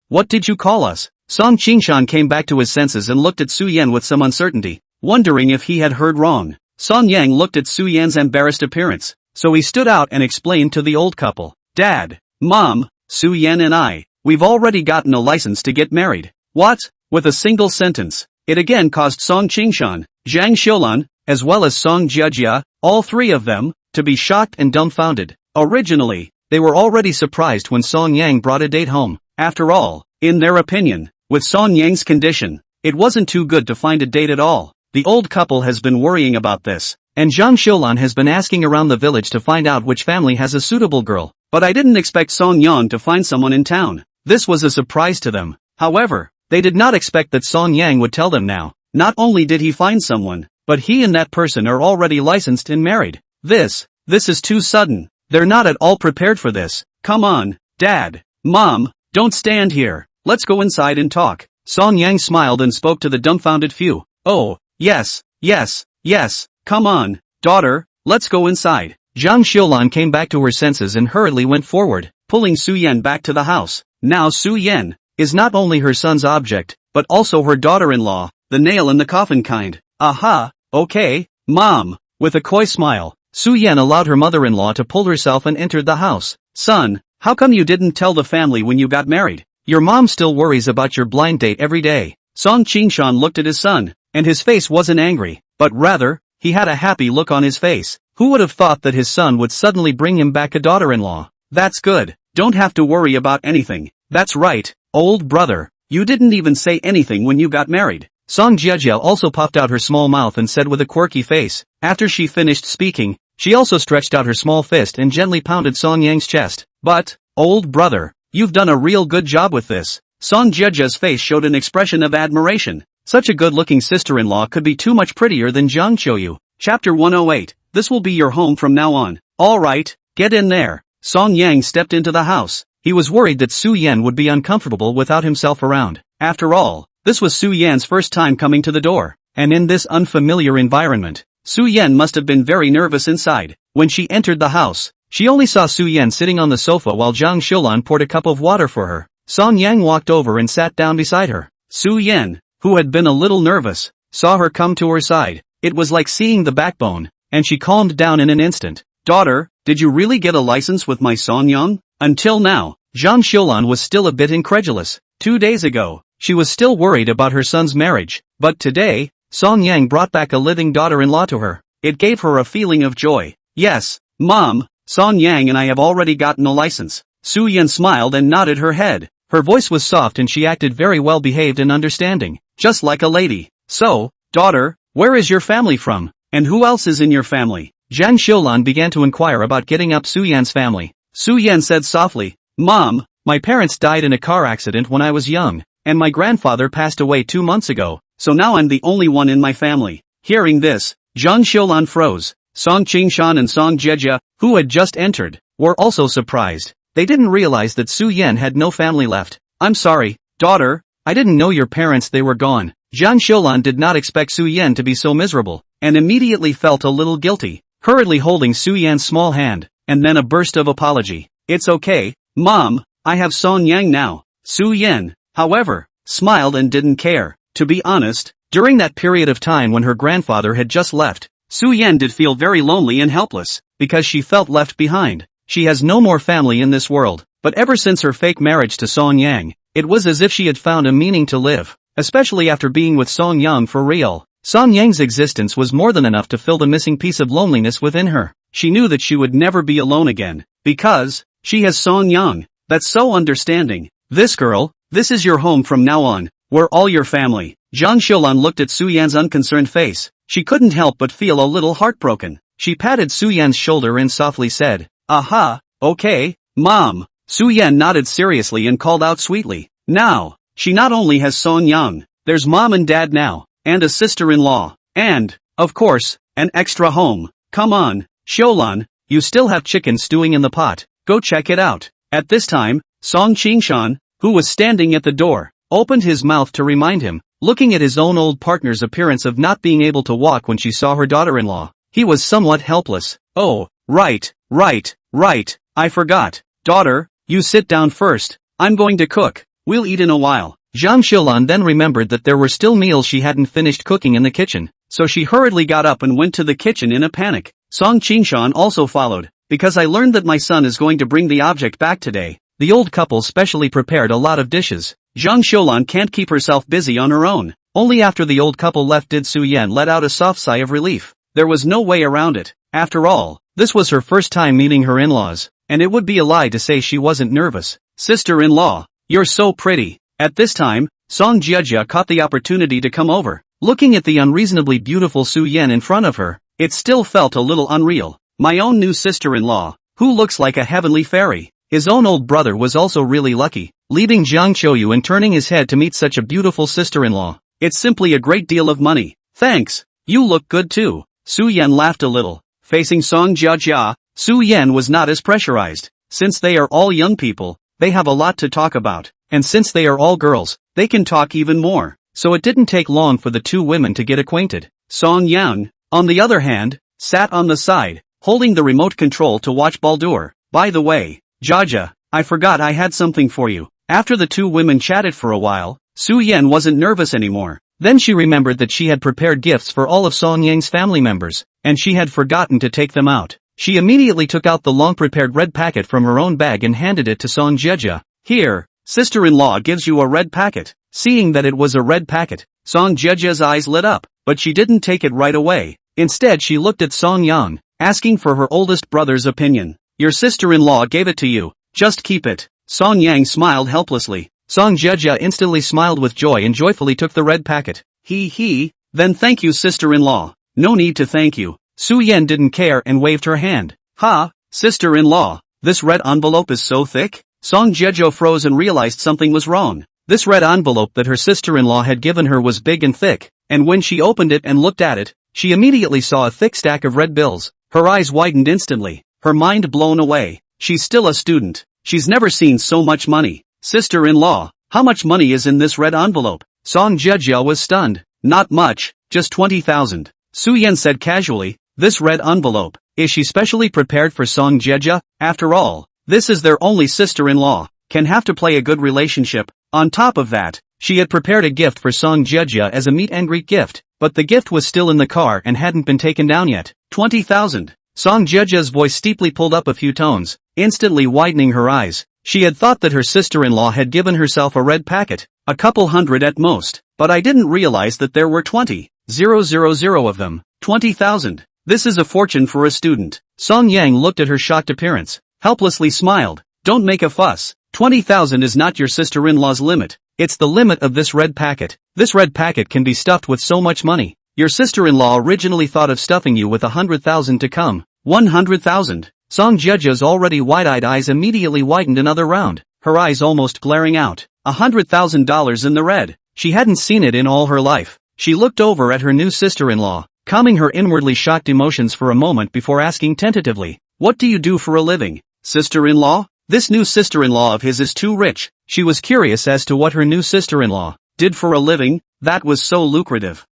what did you call us? Song Qingshan came back to his senses and looked at Su Yan with some uncertainty, wondering if he had heard wrong. Song Yang looked at Su Yan's embarrassed appearance, so he stood out and explained to the old couple. Dad, Mom, Su Yan and we've already gotten a license to get married. What? With a single sentence, it again caused Song Qingshan, Jiang Qiuyu, as well as Song Qiuyu, all three of them, to be shocked and dumbfounded. Originally, they were already surprised when Song Yang brought a date home. After all, in their opinion, with Song Yang's condition, it wasn't too good to find a date at all. The old couple has been worrying about this, and Jiang Qiuyu has been asking around the village to find out which family has a suitable girl. But I didn't expect Song Yang to find someone in town. This was a surprise to them. However, they did not expect that Song Yang would tell them now. Not only did he find someone, but he and that person are already licensed and married. This is too sudden. They're not at all prepared for this. Come on, Dad, Mom, don't stand here. Let's go inside and talk. Song Yang smiled and spoke to the dumbfounded few. Oh, yes, come on, daughter, let's go inside. Jiang Qiuyu came back to her senses and hurriedly went forward, pulling Su Yan back to the house. Now Su Yan is not only her son's object, but also her daughter-in-law, the nail in the coffin kind. Aha, Okay, Mom. With a coy smile, Su Yan allowed her mother-in-law to pull herself and entered the house. Son, how come you didn't tell the family when you got married? Your mom still worries about your blind date every day. Song Qingshan looked at his son, and his face wasn't angry, but rather, he had a happy look on his face. Who would have thought that his son would suddenly bring him back a daughter-in-law? That's good. Don't have to worry about anything. That's right, old brother. You didn't even say anything when you got married. Song Jiejia also puffed out her small mouth and said with a quirky face. After she finished speaking, she also stretched out her small fist and gently pounded Song Yang's chest. But, old brother, you've done a real good job with this. Song Jiejia's face showed an expression of admiration. Such a good-looking sister-in-law could be too much prettier than Jiang Qiuyu. Chapter 108. This will be your home from now on. Alright, get in there. Song Yang stepped into the house. He was worried that Su Yan would be uncomfortable without himself around. After all, this was Su Yan's first time coming to the door, and in this unfamiliar environment, Su Yan must have been very nervous inside. When she entered the house, she only saw Su Yan sitting on the sofa while Jiang Qiulan poured a cup of water for her. Song Yang walked over and sat down beside her. Su Yan, who had been a little nervous, saw her come to her side. It was like seeing the backbone, and she calmed down in an instant. Daughter, did you really get a license with my Song Yang? Until now, Jiang Qiulan was still a bit incredulous. 2 days ago, she was still worried about her son's marriage, but today, Song Yang brought back a living daughter-in-law to her. It gave her a feeling of joy. Yes, Mom, Song Yang and I have already gotten a license. Su Yan smiled and nodded her head. Her voice was soft and she acted very well behaved and understanding, just like a lady. So, daughter, where is your family from? And who else is in your family? Jiang Qiulan began to inquire about getting up Su Yan's family. Su Yan said softly, Mom, my parents died in a car accident when I was young, and my grandfather passed away 2 months ago, so now I'm the only one in my family. Hearing this, Jiang Qiulan froze. Song Qingshan and Song Jiejia, who had just entered, were also surprised. They didn't realize that Su Yan had no family left. I'm sorry, daughter, I didn't know your parents they were gone. Jiang Qiulan did not expect Su Yan to be so miserable, and immediately felt a little guilty, hurriedly holding Su Yan's small hand, and then a burst of apology. It's okay, Mom, I have Song Yang now. Su Yan, however, smiled and didn't care. To be honest, during that period of time when her grandfather had just left, Su Yan did feel very lonely and helpless, because she felt left behind. She has no more family in this world, but ever since her fake marriage to Song Yang, it was as if she had found a meaning to live, especially after being with Song Yang for real. Song Yang's existence was more than enough to fill the missing piece of loneliness within her. She knew that she would never be alone again, because she has Song Yang. That's so understanding. This girl, this is your home from now on. We're all your family. Jiang Qiulan looked at Su Yan's unconcerned face. She couldn't help but feel a little heartbroken. She patted Su Yan's shoulder and softly said, Aha, okay, Mom. Su Yan nodded seriously and called out sweetly. Now, she not only has Song Yang, there's Mom and Dad now, and a sister-in-law, and, of course, an extra home. Come on, Qiulan, you still have chicken stewing in the pot. Go check it out. At this time, Song Qingshan, who was standing at the door, opened his mouth to remind him, looking at his own old partner's appearance of not being able to walk when she saw her daughter-in-law. He was somewhat helpless. Oh, right, I forgot. Daughter, you sit down first. I'm going to cook. We'll eat in a while. Jiang Qiulan then remembered that there were still meals she hadn't finished cooking in the kitchen, so she hurriedly got up and went to the kitchen in a panic. Song Qingshan also followed. Because I learned that my son is going to bring the object back today. The old couple specially prepared a lot of dishes. Jiang Qiulan can't keep herself busy on her own. Only after the old couple left did Su Yan let out a soft sigh of relief. There was no way around it. After all, this was her first time meeting her in-laws, and it would be a lie to say she wasn't nervous. Sister-in-law, you're so pretty. At this time, Song Jiejia caught the opportunity to come over. Looking at the unreasonably beautiful Su Yan in front of her, it still felt a little unreal. My own new sister-in-law, who looks like a heavenly fairy. His own old brother was also really lucky, leaving Jiang Qiuyu and turning his head to meet such a beautiful sister-in-law. It's simply a great deal of money. Thanks, you look good too. Su Yan laughed a little. Facing Song Jiejia, Su Yan was not as pressurized. Since they are all young people, they have a lot to talk about, and since they are all girls, they can talk even more. So it didn't take long for the two women to get acquainted. Song Yang, on the other hand, sat on the side, holding the remote control to watch Baldur. By the way, Jaja, I forgot I had something for you. After the two women chatted for a while, Su Yan wasn't nervous anymore. Then she remembered that she had prepared gifts for all of Song Yang's family members, and she had forgotten to take them out. She immediately took out the long-prepared red packet from her own bag and handed it to Song Jieja. "Here, sister-in-law gives you a red packet." Seeing that it was a red packet, Song Jieja's eyes lit up, but she didn't take it right away. Instead she looked at Song Yang, asking for her oldest brother's opinion. "Your sister-in-law gave it to you, just keep it." Song Yang smiled helplessly. Song Jieja instantly smiled with joy and joyfully took the red packet. Then thank you sister-in-law." "No need to thank you." Su Yan didn't care and waved her hand. "Ha, sister-in-law, this red envelope is so thick?" Song Jieja froze and realized something was wrong. This red envelope that her sister-in-law had given her was big and thick, and when she opened it and looked at it, she immediately saw a thick stack of red bills. Her eyes widened instantly, her mind blown away. She's still a student. She's never seen so much money. "Sister-in-law, how much money is in this red envelope?" Song Jieja was stunned. "Not much, just 20,000. Su Yan said casually. "This red envelope, is she specially prepared for Song Jieja? After all, this is their only sister-in-law, can have to play a good relationship." On top of that, she had prepared a gift for Song Jieja as a meet and greet gift, but the gift was still in the car and hadn't been taken down yet. 20,000. Song Jieja's voice steeply pulled up a few tones, instantly widening her eyes. She had thought that her sister-in-law had given herself a red packet, a couple hundred at most, but I didn't realize that there were 20,000 of them. 20,000. This is a fortune for a student. Song Yang looked at her shocked appearance, helplessly smiled. "Don't make a fuss. 20,000 is not your sister-in-law's limit. It's the limit of this red packet. This red packet can be stuffed with so much money. Your sister-in-law originally thought of stuffing you with 100,000 to come. 100,000. Song Jieja's already wide-eyed eyes immediately widened another round, her eyes almost glaring out. $100,000 in the red. She hadn't seen it in all her life. She looked over at her new sister-in-law, calming her inwardly shocked emotions for a moment before asking tentatively, "What do you do for a living, sister-in-law?" This new sister-in-law of his is too rich. She was curious as to what her new sister-in-law did for a living. That was so lucrative.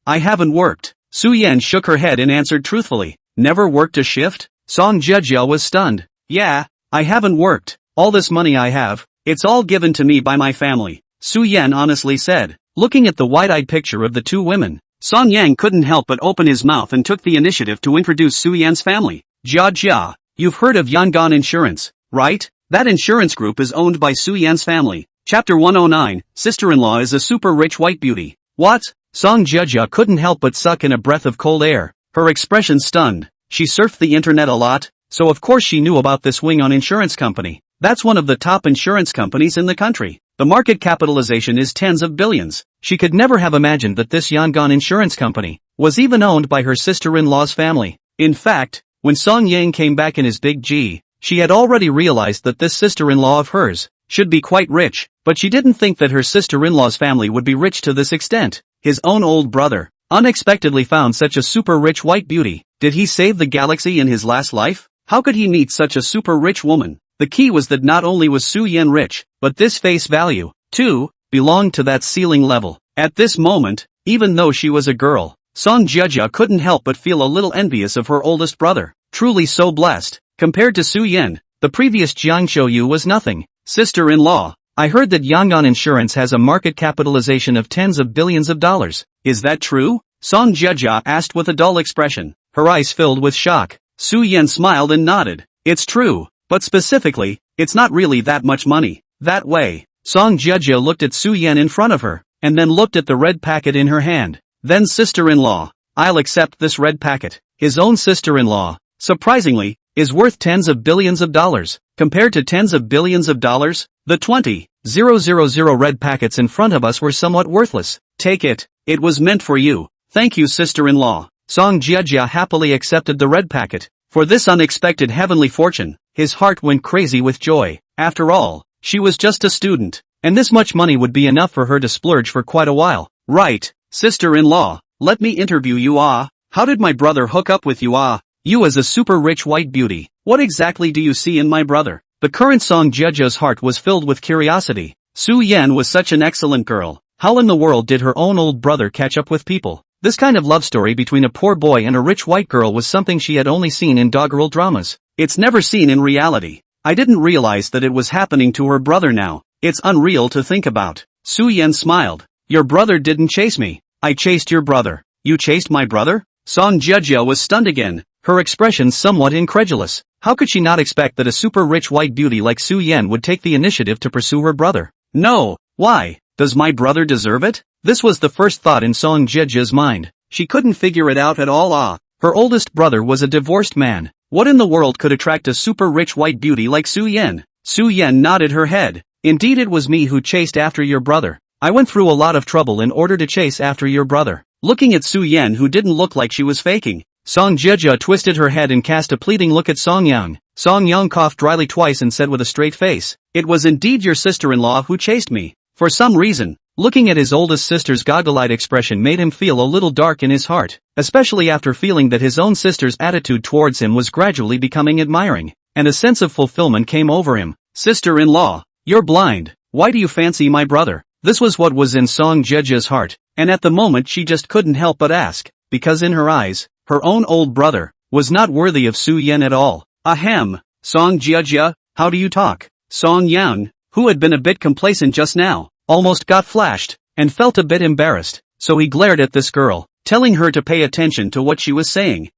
I haven't worked." Su Yan shook her head and answered truthfully. "Never worked a shift?" Song Jieja was stunned. "Yeah, I haven't worked. All this money I have, it's all given to me by my family," Su Yan honestly said. Looking at the wide-eyed picture of the two women, Song Yang couldn't help but open his mouth and took the initiative to introduce Su Yan's family. "Jia, you've heard of Yangon Insurance, right? That insurance group is owned by Su Yan's family." Chapter 109, Sister-in-law is a super rich white beauty. "What?" Song Jieja couldn't help but suck in a breath of cold air, her expression stunned. She surfed the internet a lot, so of course she knew about this Yangon Insurance Company. That's one of the top insurance companies in the country. The market capitalization is tens of billions. She could never have imagined that this Yangon Insurance Company was even owned by her sister-in-law's family. In fact, when Song Yang came back in his big G, she had already realized that this sister-in-law of hers should be quite rich, but she didn't think that her sister-in-law's family would be rich to this extent. His own old brother unexpectedly found such a super rich white beauty. Did he save the galaxy in his last life? How could he meet such a super rich woman? The key was that not only was Su Yan rich, but this face value, too, belonged to that ceiling level. At this moment, even though she was a girl, Song Jieja couldn't help but feel a little envious of her oldest brother. Truly so blessed. Compared to Su Yan, the previous Jiang Qiuyu was nothing. "Sister-in-law, I heard that Yangon Insurance has a market capitalization of tens of billions of dollars. Is that true?" Song Jieja asked with a dull expression, her eyes filled with shock. Su Yan smiled and nodded. "It's true, but specifically, it's not really that much money. That way." Song Jieja looked at Su Yan in front of her, and then looked at the red packet in her hand. "Then sister-in-law, I'll accept this red packet." His own sister-in-law, surprisingly, is worth tens of billions of dollars. Compared to tens of billions of dollars, the 20,000 red packets in front of us were somewhat worthless. "Take it, it was meant for you." "Thank you sister-in-law." Song Jieja happily accepted the red packet. For this unexpected heavenly fortune, his heart went crazy with joy. After all, she was just a student, and this much money would be enough for her to splurge for quite a while. "Right, sister-in-law, let me interview you. How did my brother hook up with you? You as a super rich white beauty, what exactly do you see in my brother?" The current Song Jieja's heart was filled with curiosity. Su Yan was such an excellent girl. How in the world did her own old brother catch up with people? This kind of love story between a poor boy and a rich white girl was something she had only seen in doggerel dramas. It's never seen in reality. I didn't realize that it was happening to her brother now. It's unreal to think about. Su Yan smiled. Your brother didn't chase me. I chased your brother. You chased my brother? Song Jiejia was stunned again, her expression somewhat incredulous. How could she not expect that a super rich white beauty like Su Yan would take the initiative to pursue her brother? No, why? Does my brother deserve it? This was the first thought in Song Jiejia's mind. She couldn't figure it out at all. Her oldest brother was a divorced man. What in the world could attract a super rich white beauty like Su Yan? Su Yan nodded her head. Indeed, it was me who chased after your brother. I went through a lot of trouble in order to chase after your brother. Looking at Su Yan, who didn't look like she was faking, Song Jiejia twisted her head and cast a pleading look at Song Yang. Song Yang coughed dryly twice and said with a straight face, "It was indeed your sister-in-law who chased me." For some reason, looking at his oldest sister's goggle-eyed expression made him feel a little dark in his heart, especially after feeling that his own sister's attitude towards him was gradually becoming admiring, and a sense of fulfillment came over him. Sister-in-law, you're blind. Why do you fancy my brother? This was what was in Song Jiejia's heart, and at the moment she just couldn't help but ask, because in her eyes, her own old brother was not worthy of Su Yan at all. Ahem, Song Jiejia, how do you talk? Song Yang, who had been a bit complacent just now, almost got flashed, and felt a bit embarrassed, so he glared at this girl, telling her to pay attention to what she was saying.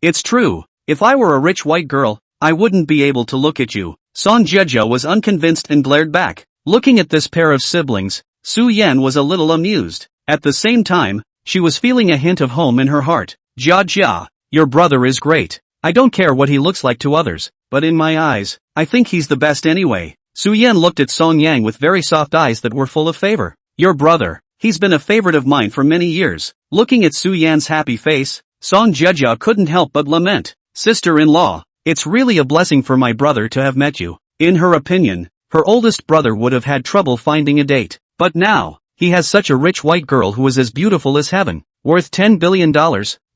It's true, if I were a rich white girl, I wouldn't be able to look at you. Song Jiejia was unconvinced and glared back. Looking at this pair of siblings, Su Yan was a little amused. At the same time, she was feeling a hint of home in her heart. Jia, your brother is great. I don't care what he looks like to others, but in my eyes, I think he's the best anyway. Su Yan looked at Song Yang with very soft eyes that were full of favor. Your brother, he's been a favorite of mine for many years. Looking at Su Yan's happy face, Song Jiejia couldn't help but lament. Sister-in-law, it's really a blessing for my brother to have met you. In her opinion, her oldest brother would have had trouble finding a date, but now, he has such a rich white girl who is as beautiful as heaven, worth $10 billion,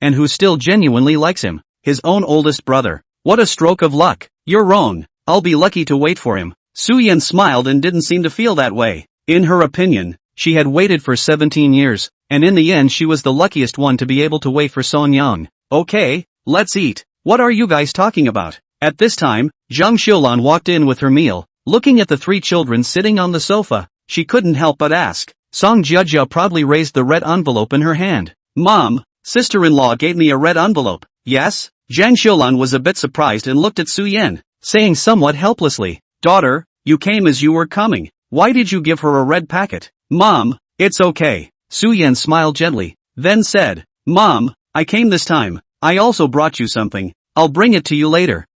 and who still genuinely likes him, his own oldest brother. What a stroke of luck. You're wrong, I'll be lucky to wait for him. Su Yan smiled and didn't seem to feel that way. In her opinion, she had waited for 17 years, and in the end she was the luckiest one to be able to wait for Song Yang. Okay, let's eat. What are you guys talking about? At this time, Jiang Qiuyu walked in with her meal. Looking at the three children sitting on the sofa, she couldn't help but ask. Song Jiejia proudly raised the red envelope in her hand. Mom, sister-in-law gave me a red envelope. Yes? Jiang Qiuyu was a bit surprised and looked at Su Yan, saying somewhat helplessly, Daughter, you came as you were coming. Why did you give her a red packet? Mom, it's okay. Su Yan smiled gently, then said, Mom, I came this time. I also brought you something. I'll bring it to you later.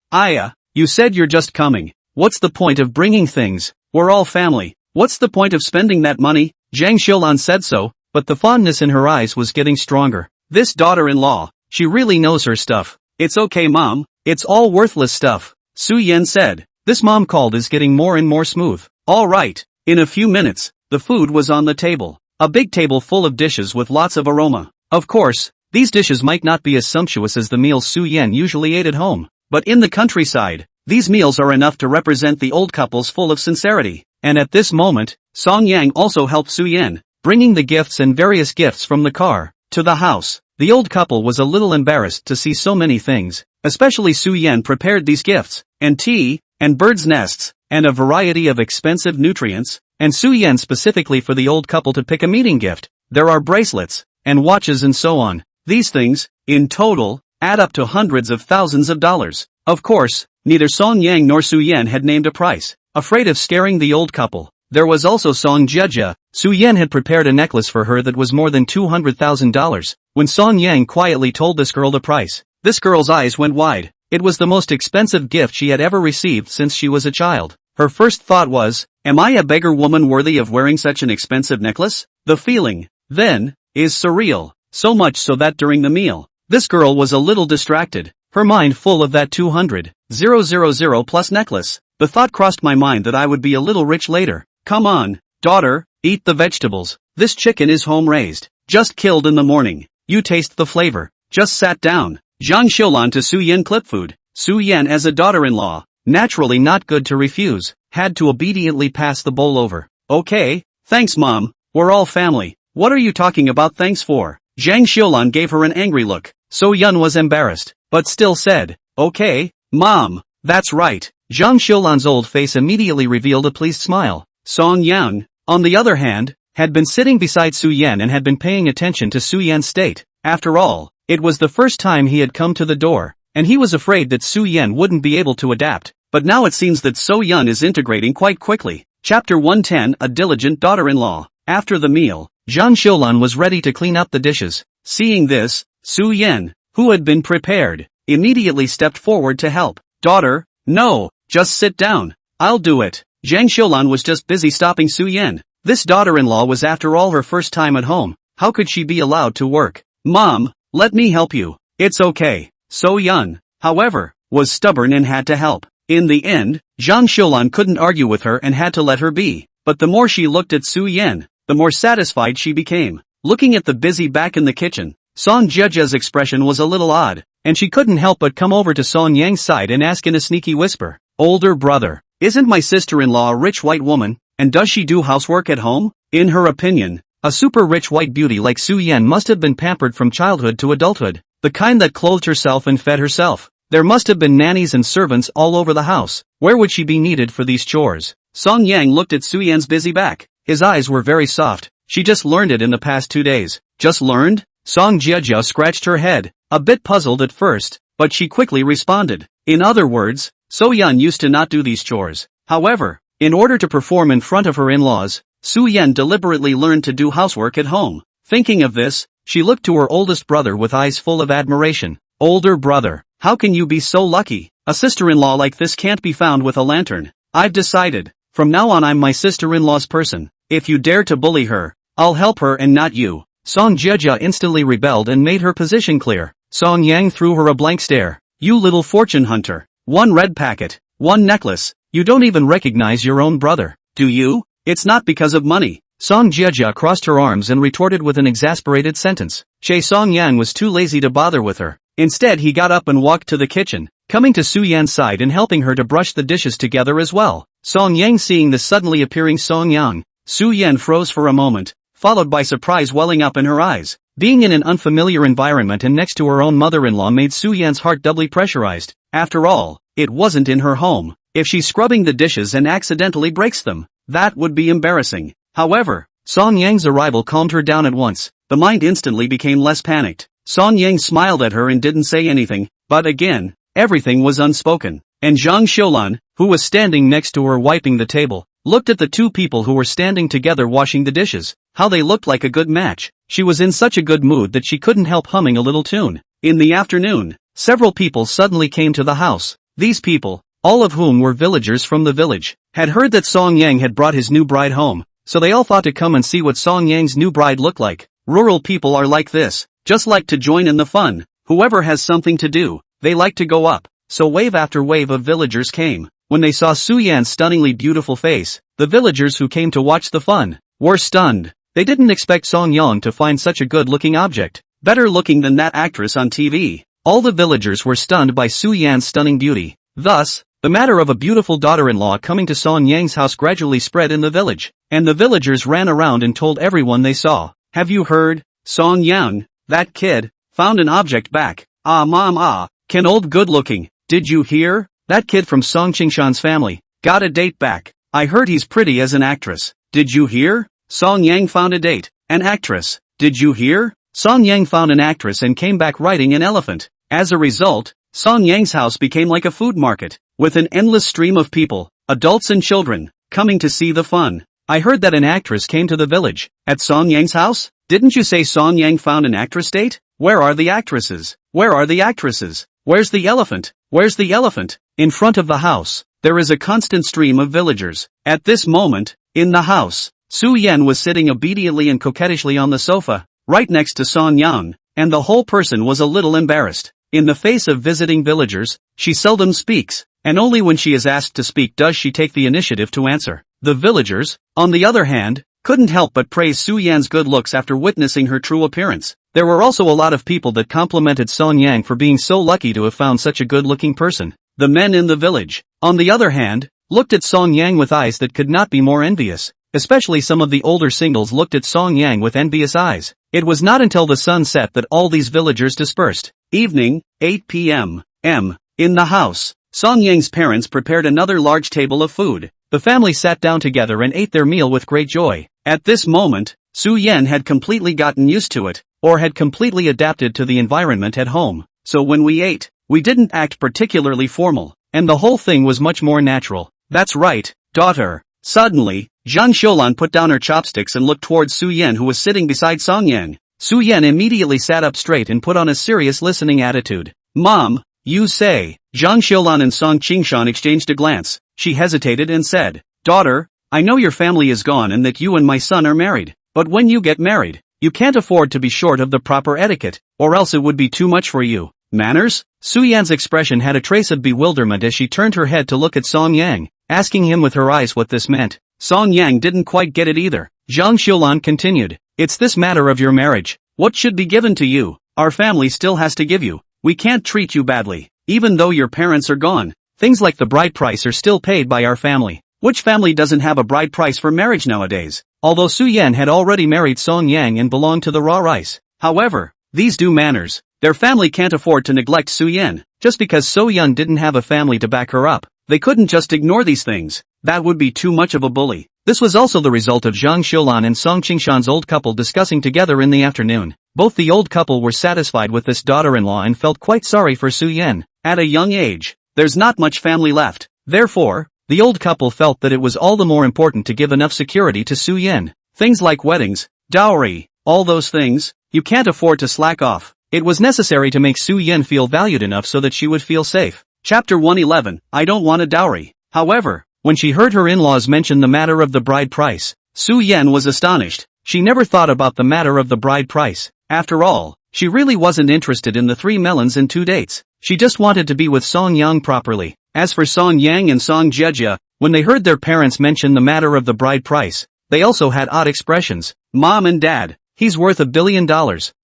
You said you're just coming. What's the point of bringing things? We're all family. What's the point of spending that money? Jiang Qiuyu said so, but the fondness in her eyes was getting stronger. This daughter-in-law, she really knows her stuff. It's okay, Mom. It's all worthless stuff. Su Yan said. This mom called is getting more and more smooth. All right. In a few minutes, the food was on the table. A big table full of dishes with lots of aroma. Of course, these dishes might not be as sumptuous as the meals Su Yan usually ate at home, but in the countryside, these meals are enough to represent the old couples full of sincerity. And at this moment, Song Yang also helped Su Yan, bringing the gifts and various gifts from the car to the house. The old couple was a little embarrassed to see so many things, especially Su Yan prepared these gifts, and tea, and birds' nests, and a variety of expensive nutrients, and Su Yan specifically for the old couple to pick a meeting gift. There are bracelets, and watches and so on. These things, in total, add up to hundreds of thousands of dollars. Of course, neither Song Yang nor Su Yan had named a price, afraid of scaring the old couple. There was also Song Jiejia. Su Yan had prepared a necklace for her that was more than $200,000. When Song Yang quietly told this girl the price, this girl's eyes went wide. It was the most expensive gift she had ever received since she was a child. Her first thought was, am I a beggar woman worthy of wearing such an expensive necklace? The feeling, then, is surreal. So much so that during the meal, this girl was a little distracted, her mind full of that 200,000 plus necklace. The thought crossed my mind that I would be a little rich later. Come on, daughter, eat the vegetables. This chicken is home-raised, just killed in the morning. You taste the flavor. Just sat down. Jiang Qiuyu to Su Yan clip food. Su Yan as a daughter-in-law, naturally not good to refuse, had to obediently pass the bowl over. Okay, thanks Mom, we're all family. What are you talking about thanks for? Jiang Qiuyu gave her an angry look. So Yun was embarrassed, but still said, okay, Mom, that's right. Jiang Qiuyu's old face immediately revealed a pleased smile. Song Yang, on the other hand, had been sitting beside Su Yan and had been paying attention to Su Yan's state. After all, it was the first time he had come to the door, and he was afraid that Su Yan wouldn't be able to adapt. But now it seems that So Yun is integrating quite quickly. Chapter 110, A Diligent Daughter-in-Law. After the meal, Jiang Qiuyu was ready to clean up the dishes. Seeing this, Su Yan, who had been prepared, immediately stepped forward to help. Daughter, no, just sit down. I'll do it. Jiang Qiuyu was just busy stopping Su Yan. This daughter-in-law was after all her first time at home. How could she be allowed to work? Mom, let me help you. It's okay. So Yun, however, was stubborn and had to help. In the end, Jiang Qiuyu couldn't argue with her and had to let her be. But the more she looked at Su Yan, the more satisfied she became. Looking at the busy back in the kitchen, Song Jiejia's expression was a little odd, and she couldn't help but come over to Song Yang's side and ask in a sneaky whisper, "Older brother, isn't my sister-in-law a rich white woman, and does she do housework at home?" In her opinion, a super rich white beauty like Su Yan must have been pampered from childhood to adulthood, the kind that clothed herself and fed herself. There must have been nannies and servants all over the house. Where would she be needed for these chores? Song Yang looked at Su Yan's busy back. His eyes were very soft. She just learned it in the past 2 days. Just learned? Song Jiejia scratched her head, a bit puzzled at first, but she quickly responded. In other words, So Yun used to not do these chores. However, in order to perform in front of her in-laws, Su Yan deliberately learned to do housework at home. Thinking of this, she looked to her oldest brother with eyes full of admiration. Older brother, how can you be so lucky? A sister-in-law like this can't be found with a lantern. I've decided, from now on I'm my sister-in-law's person. If you dare to bully her, I'll help her and not you. Song Jiejia instantly rebelled and made her position clear. Song Yang threw her a blank stare. You little fortune hunter. 1 red packet, 1 necklace. You don't even recognize your own brother, do you? It's not because of money. Song Jiejia crossed her arms and retorted with an exasperated sentence. Song Yan was too lazy to bother with her. Instead he got up and walked to the kitchen, coming to Su Yan's side and helping her to brush the dishes together as well. Song Yang seeing the suddenly appearing Song Yang, Su Yan froze for a moment, followed by surprise welling up in her eyes. Being in an unfamiliar environment and next to her own mother-in-law made Su Yan's heart doubly pressurized. After all, it wasn't in her home. If she's scrubbing the dishes and accidentally breaks them, that would be embarrassing. However, Song Yang's arrival calmed her down at once. The mind instantly became less panicked. Song Yang smiled at her and didn't say anything, but again, everything was unspoken. And Jiang Qiuyu, who was standing next to her wiping the table, looked at the 2 people who were standing together washing the dishes. How they looked like a good match. She was in such a good mood that she couldn't help humming a little tune. In the afternoon, several people suddenly came to the house. These people, all of whom were villagers from the village, had heard that Song Yang had brought his new bride home, so they all thought to come and see what Song Yang's new bride looked like. Rural people are like this, just like to join in the fun. Whoever has something to do, they like to go up. So wave after wave of villagers came. When they saw Su Yan's stunningly beautiful face, the villagers who came to watch the fun were stunned. They didn't expect Song Yang to find such a good-looking object, better looking than that actress on TV. All the villagers were stunned by Su Yan's stunning beauty. Thus, the matter of a beautiful daughter-in-law coming to Song Yang's house gradually spread in the village, and the villagers ran around and told everyone they saw. Have you heard? Song Yang, that kid, found an object back. Ah mom can old good-looking. Did you hear? That kid from Song Qingshan's family, got a date back. I heard he's pretty as an actress. Did you hear? Song Yang found a date. An actress. Did you hear? Song Yang found an actress and came back riding an elephant. As a result, Song Yang's house became like a food market, with an endless stream of people, adults and children, coming to see the fun. I heard that an actress came to the village. At Song Yang's house? Didn't you say Song Yang found an actress date? Where are the actresses? Where are the actresses? Where's the elephant? Where's the elephant? In front of the house, there is a constant stream of villagers. At this moment, in the house, Su Yan was sitting obediently and coquettishly on the sofa, right next to Song Yang, and the whole person was a little embarrassed. In the face of visiting villagers, she seldom speaks, and only when she is asked to speak does she take the initiative to answer. The villagers, on the other hand, couldn't help but praise Su Yan's good looks after witnessing her true appearance. There were also a lot of people that complimented Song Yang for being so lucky to have found such a good-looking person. The men in the village, on the other hand, looked at Song Yang with eyes that could not be more envious. Especially some of the older singles looked at Song Yang with envious eyes. It was not until the sun set that all these villagers dispersed. Evening, 8 p.m. In the house, Song Yang's parents prepared another large table of food. The family sat down together and ate their meal with great joy. At this moment, Su Yan had completely gotten used to it, or had completely adapted to the environment at home, so when we ate, we didn't act particularly formal, and the whole thing was much more natural. That's right, daughter. Suddenly, Jiang Qiuyu put down her chopsticks and looked towards Su Yan, who was sitting beside Song Yang. Su Yan immediately sat up straight and put on a serious listening attitude. Mom, you say. Jiang Qiuyu and Song Qingshan exchanged a glance. She hesitated and said, Daughter, I know your family is gone and that you and my son are married, but when you get married, you can't afford to be short of the proper etiquette, or else it would be too much for you. Manners? Su Yan's expression had a trace of bewilderment as she turned her head to look at Song Yang, asking him with her eyes what this meant. Song Yang didn't quite get it either. Jiang Qiuyu continued, It's this matter of your marriage. What should be given to you, our family still has to give you. We can't treat you badly, even though your parents are gone. Things like the bride price are still paid by our family. Which family doesn't have a bride price for marriage nowadays? Although Su Yan had already married Song Yang and belonged to the raw rice. However, these do manners. Their family can't afford to neglect Su Yan, just because So Yun didn't have a family to back her up. They couldn't just ignore these things. That would be too much of a bully. This was also the result of Jiang Qiuyu and Song Qingshan's old couple discussing together in the afternoon. Both the old couple were satisfied with this daughter-in-law and felt quite sorry for Su Yan. At a young age, there's not much family left. Therefore, the old couple felt that it was all the more important to give enough security to Su Yan. Things like weddings, dowry, all those things, you can't afford to slack off. It was necessary to make Su Yan feel valued enough so that she would feel safe. Chapter 111, I don't want a dowry. However, when she heard her in-laws mention the matter of the bride price, Su Yan was astonished. She never thought about the matter of the bride price. After all, she really wasn't interested in the 3 melons and 2 dates. She just wanted to be with Song Yang properly. As for Song Yang and Song Jiejie, when they heard their parents mention the matter of the bride price, they also had odd expressions. Mom and Dad, he's worth $1 billion.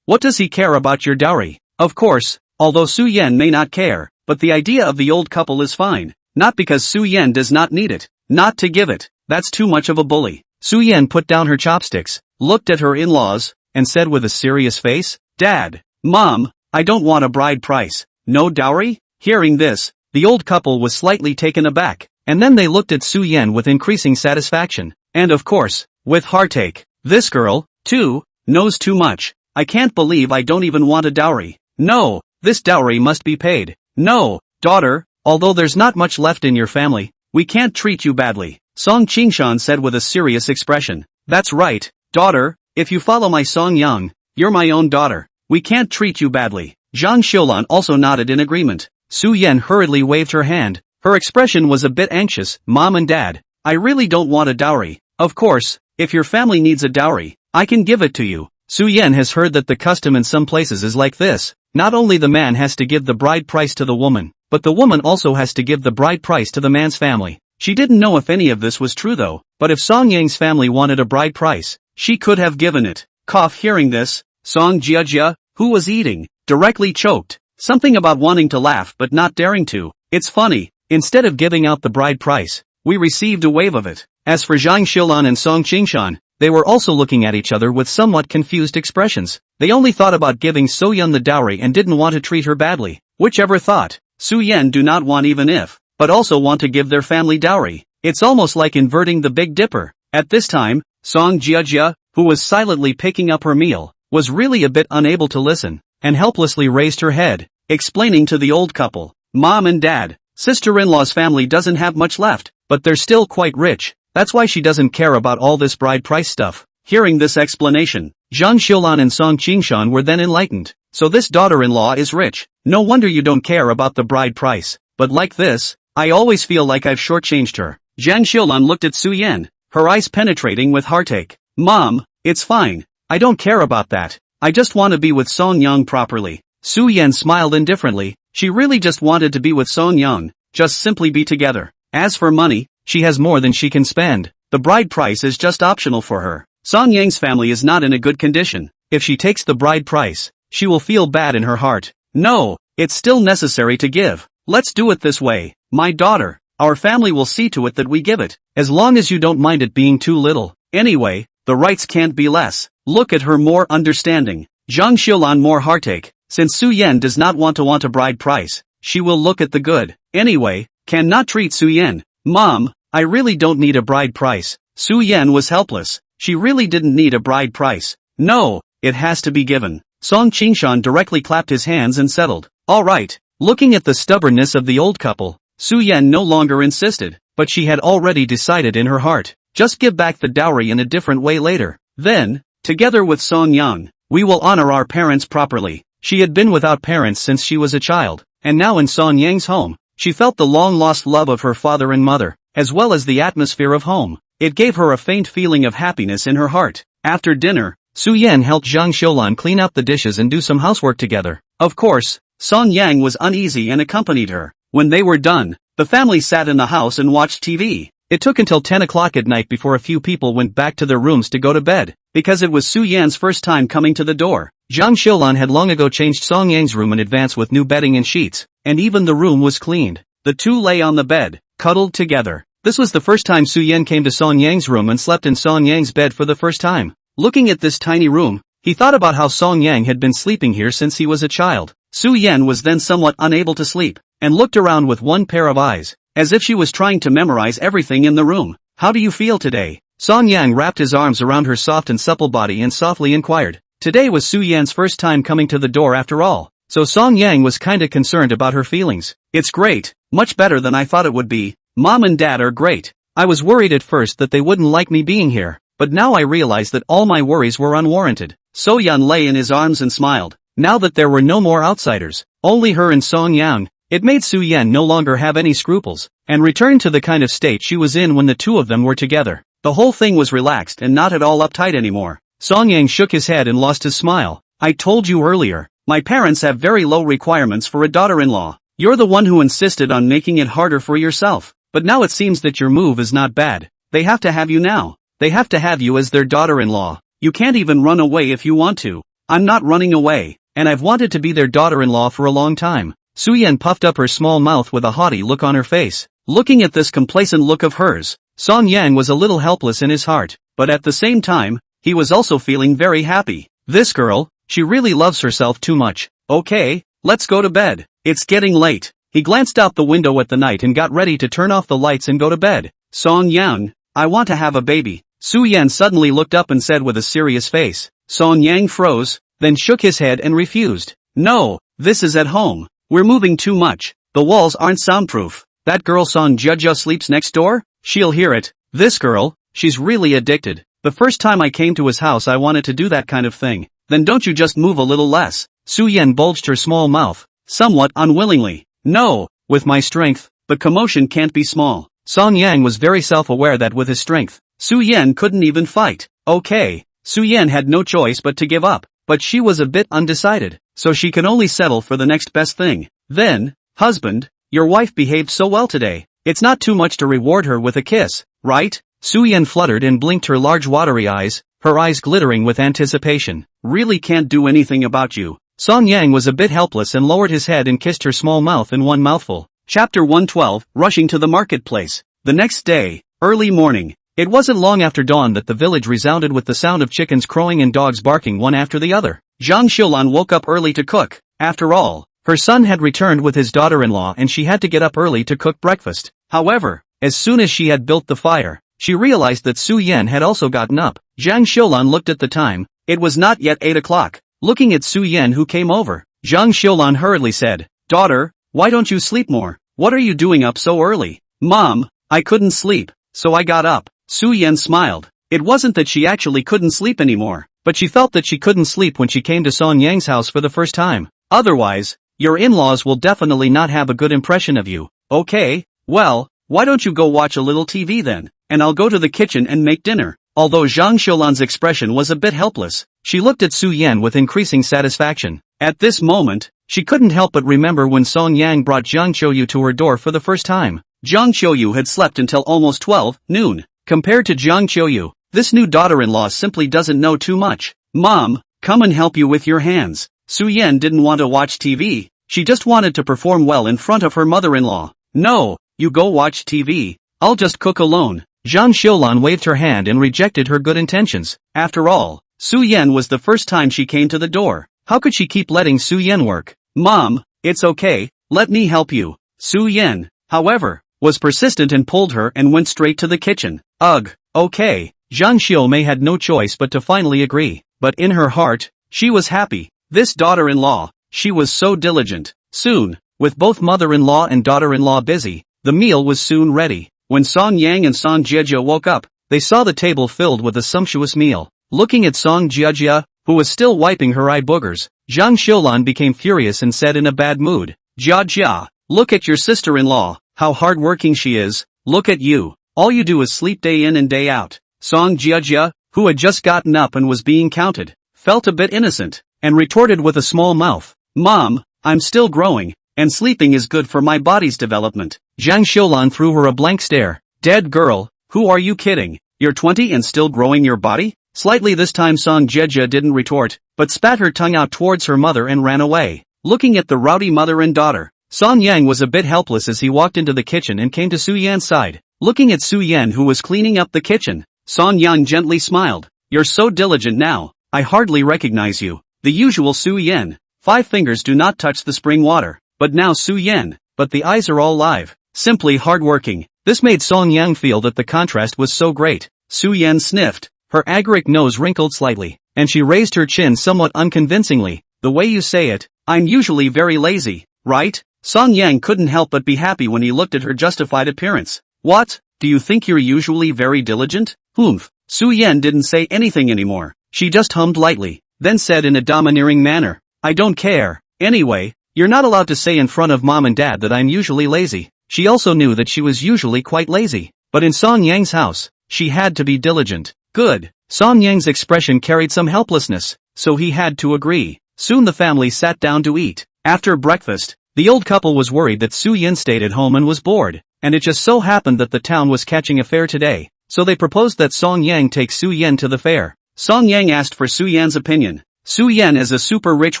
What does he care about your dowry? Of course, although Su Yan may not care, but the idea of the old couple is fine. Not because Su Yan does not need it. Not to give it. That's too much of a bully. Su Yan put down her chopsticks, looked at her in-laws, and said with a serious face, Dad, Mom, I don't want a bride price. No dowry? Hearing this, the old couple was slightly taken aback, and then they looked at Su Yan with increasing satisfaction. And of course, with heartache. This girl, too, knows too much. I can't believe I don't even want a dowry. No, this dowry must be paid. No, daughter, although there's not much left in your family, we can't treat you badly. Song Qingshan said with a serious expression. That's right, daughter, if you follow my Song Yang, you're my own daughter. We can't treat you badly. Jiang Qiuyu also nodded in agreement. Su Yan hurriedly waved her hand. Her expression was a bit anxious. Mom and Dad, I really don't want a dowry. Of course, if your family needs a dowry, I can give it to you. Su Yan has heard that the custom in some places is like this. Not only the man has to give the bride price to the woman, but the woman also has to give the bride price to the man's family. She didn't know if any of this was true though, but if Song Yang's family wanted a bride price, she could have given it. Cough. Hearing this, Song Jiejie, who was eating, directly choked. Something about wanting to laugh but not daring to. It's funny, instead of giving out the bride price, we received a wave of it. As for Jiang Qiuyu and Song Qingshan, they were also looking at each other with somewhat confused expressions. They only thought about giving So Yun the dowry and didn't want to treat her badly. Whichever thought, Su Yan do not want even if, but also want to give their family dowry. It's almost like inverting the Big Dipper. At this time, Song Jiejie, who was silently picking up her meal, was really a bit unable to listen, and helplessly raised her head, explaining to the old couple, Mom and Dad, sister-in-law's family doesn't have much left, but they're still quite rich. That's why she doesn't care about all this bride price stuff. Hearing this explanation, Jiang Qiuyu and Song Qingshan were then enlightened. So this daughter-in-law is rich. No wonder you don't care about the bride price. But like this, I always feel like I've shortchanged her. Jiang Qiuyu looked at Su Yan, her eyes penetrating with heartache. Mom, it's fine. I don't care about that. I just want to be with Song Yang properly. Su Yan smiled indifferently. She really just wanted to be with Song Yang, just simply be together. As for money, she has more than she can spend. The bride price is just optional for her. Song Yang's family is not in a good condition. If she takes the bride price, she will feel bad in her heart. No, it's still necessary to give. Let's do it this way. My daughter, our family will see to it that we give it, as long as you don't mind it being too little. Anyway, the rights can't be less. Look at her more understanding. Jiang Qiuyu more heartache. Since Su Yan does not want a bride price, she will look at the good. Anyway, cannot treat Su Yan. Mom, I really don't need a bride price. Su Yan was helpless. She really didn't need a bride price. No, it has to be given. Song Qingshan directly clapped his hands and settled. Alright. Looking at the stubbornness of the old couple, Su Yan no longer insisted, but she had already decided in her heart. Just give back the dowry in a different way later. Then, together with Song Yang, we will honor our parents properly. She had been without parents since she was a child, and now in Song Yang's home, she felt the long-lost love of her father and mother, as well as the atmosphere of home. It gave her a faint feeling of happiness in her heart. After dinner, Su Yan helped Jiang Qiuyu clean up the dishes and do some housework together. Of course, Song Yang was uneasy and accompanied her. When they were done, the family sat in the house and watched TV. It took until 10 o'clock at night before a few people went back to their rooms to go to bed, because it was Su Yan's first time coming to the door. Jiang Qiuyu had long ago changed Song Yang's room in advance with new bedding and sheets, and even the room was cleaned. The two lay on the bed, cuddled together. This was the first time Su Yan came to Song Yang's room and slept in Song Yang's bed for the first time. Looking at this tiny room, he thought about how Song Yang had been sleeping here since he was a child. Su Yan was then somewhat unable to sleep, and looked around with one pair of eyes, as if she was trying to memorize everything in the room. How do you feel today? Song Yang wrapped his arms around her soft and supple body and softly inquired. Today was Su Yan's first time coming to the door after all, so Song Yang was kinda concerned about her feelings. It's great, much better than I thought it would be. Mom and Dad are great. I was worried at first that they wouldn't like me being here, but now I realize that all my worries were unwarranted. So Yan lay in his arms and smiled. Now that there were no more outsiders, only her and Song Yang, it made Su Yan no longer have any scruples, and returned to the kind of state she was in when the two of them were together. The whole thing was relaxed and not at all uptight anymore. Song Yang shook his head and lost his smile. I told you earlier, my parents have very low requirements for a daughter-in-law. You're the one who insisted on making it harder for yourself, but now it seems that your move is not bad. They have to have you now. They have to have you as their daughter-in-law. You can't even run away if you want to. I'm not running away, and I've wanted to be their daughter-in-law for a long time. Su Yan puffed up her small mouth with a haughty look on her face. Looking at this complacent look of hers, Song Yang was a little helpless in his heart, but at the same time, he was also feeling very happy. This girl, she really loves herself too much. Okay, let's go to bed. It's getting late. He glanced out the window at the night and got ready to turn off the lights and go to bed. Song Yang, I want to have a baby. Su Yan suddenly looked up and said with a serious face. Song Yang froze, then shook his head and refused. No, this is at home. We're moving too much. The walls aren't soundproof. That girl Song Jiuju sleeps next door? She'll hear it. This girl, she's really addicted. The first time I came to his house I wanted to do that kind of thing. Then don't you just move a little less? Su Yan bulged her small mouth, somewhat unwillingly. No, with my strength, the commotion can't be small. Song Yang was very self-aware that with his strength, Su Yan couldn't even fight. Okay, Su Yan had no choice but to give up, but she was a bit undecided, so she could only settle for the next best thing. Then, husband, your wife behaved so well today. It's not too much to reward her with a kiss, right? Su Yan fluttered and blinked her large watery eyes, her eyes glittering with anticipation. Really can't do anything about you. Song Yang was a bit helpless and lowered his head and kissed her small mouth in one mouthful. Chapter 112, Rushing to the Marketplace. The next day, early morning. It wasn't long after dawn that the village resounded with the sound of chickens crowing and dogs barking one after the other. Jiang Qiuyu woke up early to cook. After all, her son had returned with his daughter-in-law and she had to get up early to cook breakfast. However, as soon as she had built the fire, she realized that Su Yan had also gotten up. Jiang Qiuyu looked at the time. It was not yet 8 o'clock. Looking at Su Yan who came over, Jiang Qiuyu hurriedly said, Daughter, why don't you sleep more? What are you doing up so early? Mom, I couldn't sleep, so I got up. Su Yan smiled. It wasn't that she actually couldn't sleep anymore, but she felt that she couldn't sleep when she came to Song Yang's house for the first time. Otherwise, your in-laws will definitely not have a good impression of you. Okay, well, why don't you go watch a little TV then, and I'll go to the kitchen and make dinner. Although Jiang Qiuyu's expression was a bit helpless, she looked at Su Yan with increasing satisfaction. At this moment, she couldn't help but remember when Song Yang brought Jiang Qiuyu to her door for the first time. Jiang Qiuyu had slept until almost 12 noon. Compared to Jiang Qiuyu, this new daughter-in-law simply doesn't know too much. Mom, come and help you with your hands. Su Yan didn't want to watch TV, she just wanted to perform well in front of her mother-in-law. No, you go watch TV, I'll just cook alone. Jiang Qiuyu waved her hand and rejected her good intentions. After all, Su Yan was the first time she came to the door. How could she keep letting Su Yan work? Mom, it's okay, let me help you. Su Yan, however, was persistent and pulled her and went straight to the kitchen. Ugh, okay, Jiang Qiuyu had no choice but to finally agree. But in her heart, she was happy. This daughter-in-law, she was so diligent. Soon, with both mother-in-law and daughter-in-law busy, the meal was soon ready. When Song Yang and Song Jiejie woke up, they saw the table filled with a sumptuous meal. Looking at Song Jiejie, who was still wiping her eye boogers, Jiang Qiuyu became furious and said in a bad mood, "Jiejie, look at your sister-in-law, how hard-working she is, look at you, all you do is sleep day in and day out." Song Jiejie, who had just gotten up and was being counted, felt a bit innocent, and retorted with a small mouth, "Mom, I'm still growing, and sleeping is good for my body's development." Jiang Qiuyu threw her a blank stare. "Dead girl, who are you kidding? You're 20 and still growing your body?" Slightly this time Song Jiejie didn't retort, but spat her tongue out towards her mother and ran away. Looking at the rowdy mother and daughter, Song Yang was a bit helpless as he walked into the kitchen and came to Su Yan's side. Looking at Su Yan who was cleaning up the kitchen, Song Yang gently smiled. "You're so diligent now, I hardly recognize you." The usual Su Yan. 5 fingers do not touch the spring water. But now Su Yan, but the eyes are all live. Simply hardworking. This made Song Yang feel that the contrast was so great. Su Yan sniffed. Her agaric nose wrinkled slightly, and she raised her chin somewhat unconvincingly. "The way you say it, I'm usually very lazy, right?" Song Yang couldn't help but be happy when he looked at her justified appearance. "What, do you think you're usually very diligent?" "Humph." Su Yan didn't say anything anymore. She just hummed lightly, then said in a domineering manner, "I don't care. Anyway, you're not allowed to say in front of mom and dad that I'm usually lazy." She also knew that she was usually quite lazy. But in Song Yang's house, she had to be diligent. Good. Song Yang's expression carried some helplessness, so he had to agree. Soon the family sat down to eat. After breakfast, the old couple was worried that Su Yan stayed at home and was bored, and it just so happened that the town was catching a fair today, so they proposed that Song Yang take Su Yan to the fair. Song Yang asked for Su Yan's opinion. Su Yan is a super rich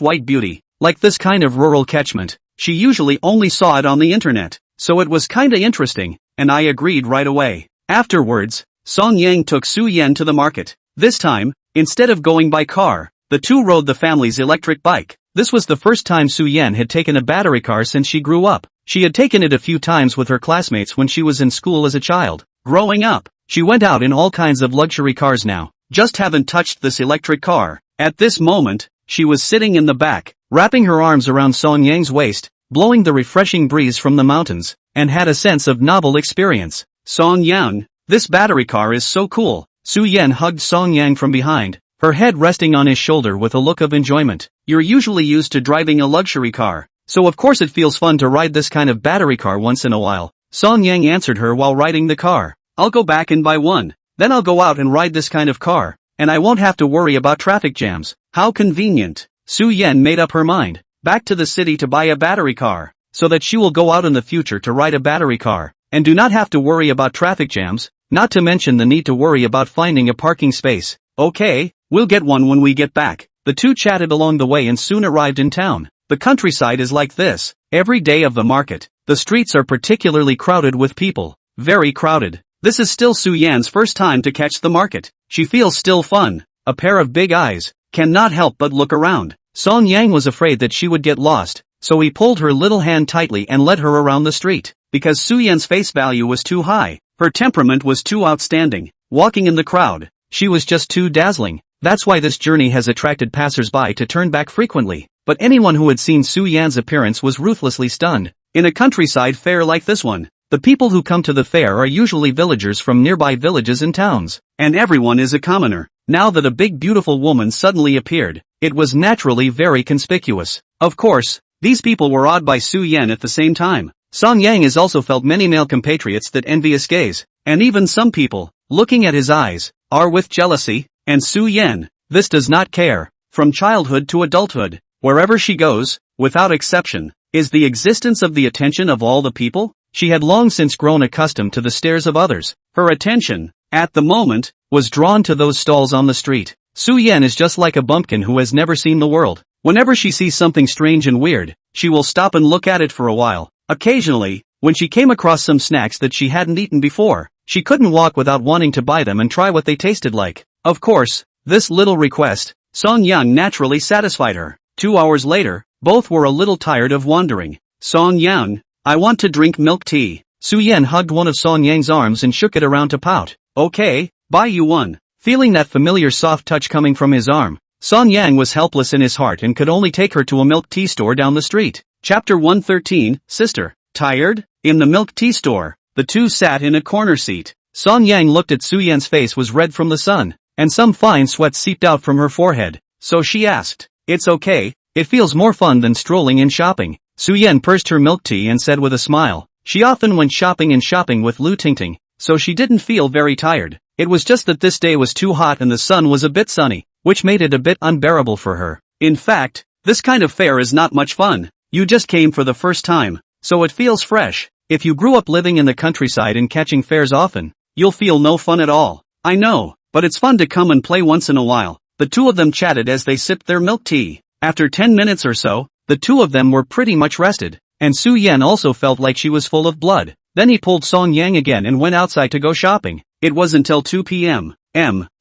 white beauty, like this kind of rural catchment. She usually only saw it on the internet, so it was kinda interesting, and I agreed right away. Afterwards, Song Yang took Su Yan to the market. This time, instead of going by car, the two rode the family's electric bike. This was the first time Su Yan had taken a battery car since she grew up. She had taken it a few times with her classmates when she was in school as a child. Growing up, she went out in all kinds of luxury cars now, just haven't touched this electric car. At this moment, she was sitting in the back, wrapping her arms around Song Yang's waist, blowing the refreshing breeze from the mountains, and had a sense of novel experience. "Song Yang, this battery car is so cool." Su Yan hugged Song Yang from behind, her head resting on his shoulder with a look of enjoyment. "You're usually used to driving a luxury car, so of course it feels fun to ride this kind of battery car once in a while." Song Yang answered her while riding the car. "I'll go back and buy one, then I'll go out and ride this kind of car, and I won't have to worry about traffic jams. How convenient." Su Yan made up her mind, back to the city to buy a battery car, so that she will go out in the future to ride a battery car, and do not have to worry about traffic jams, not to mention the need to worry about finding a parking space. "Okay, we'll get one when we get back." The two chatted along the way and soon arrived in town. The countryside is like this, every day of the market. The streets are particularly crowded with people, very crowded. This is still Su Yan's first time to catch the market. She feels still fun. A pair of big eyes, cannot help but look around. Song Yang was afraid that she would get lost, so he pulled her little hand tightly and led her around the street. Because Su Yan's face value was too high, her temperament was too outstanding. Walking in the crowd, she was just too dazzling. That's why this journey has attracted passers-by to turn back frequently. But anyone who had seen Su Yan's appearance was ruthlessly stunned. In a countryside fair like this one, the people who come to the fair are usually villagers from nearby villages and towns, and everyone is a commoner. Now that a big beautiful woman suddenly appeared, it was naturally very conspicuous. Of course, these people were awed by Su Yan at the same time. Song Yang has also felt many male compatriots that envious gaze, and even some people, looking at his eyes, are with jealousy, and Su Yan, this does not care. From childhood to adulthood, wherever she goes, without exception, is the existence of the attention of all the people. She had long since grown accustomed to the stares of others. Her attention, at the moment, was drawn to those stalls on the street. Su Yan is just like a bumpkin who has never seen the world. Whenever she sees something strange and weird, she will stop and look at it for a while. Occasionally, when she came across some snacks that she hadn't eaten before, she couldn't walk without wanting to buy them and try what they tasted like. Of course, this little request, Song Yang naturally satisfied her. 2 hours later, both were a little tired of wandering. "Song Yang, I want to drink milk tea." Su Yan hugged one of Song Yang's arms and shook it around to pout. "Okay, Buy you one. Feeling that familiar soft touch coming from his arm, Song Yang was helpless in his heart and could only take her to a milk tea store down the street. Chapter 113, Sister. Tired? In the milk tea store, the two sat in a corner seat. Song Yang looked at Su Yan's face was red from the sun, and some fine sweat seeped out from her forehead, so she asked, "It's okay, it feels more fun than strolling in shopping." Su Yan pursed her milk tea and said with a smile, she often went shopping with Lu Tingting, so she didn't feel very tired. It was just that this day was too hot and the sun was a bit sunny, which made it a bit unbearable for her. In fact, this kind of fare is not much fun. You just came for the first time, so it feels fresh. If you grew up living in the countryside and catching fares often, you'll feel no fun at all. I know, but it's fun to come and play once in a while. The two of them chatted as they sipped their milk tea. After 10 minutes or so, the two of them were pretty much rested, and Su Yan also felt like she was full of blood. Then he pulled Song Yang again and went outside to go shopping. It was until 2 p.m.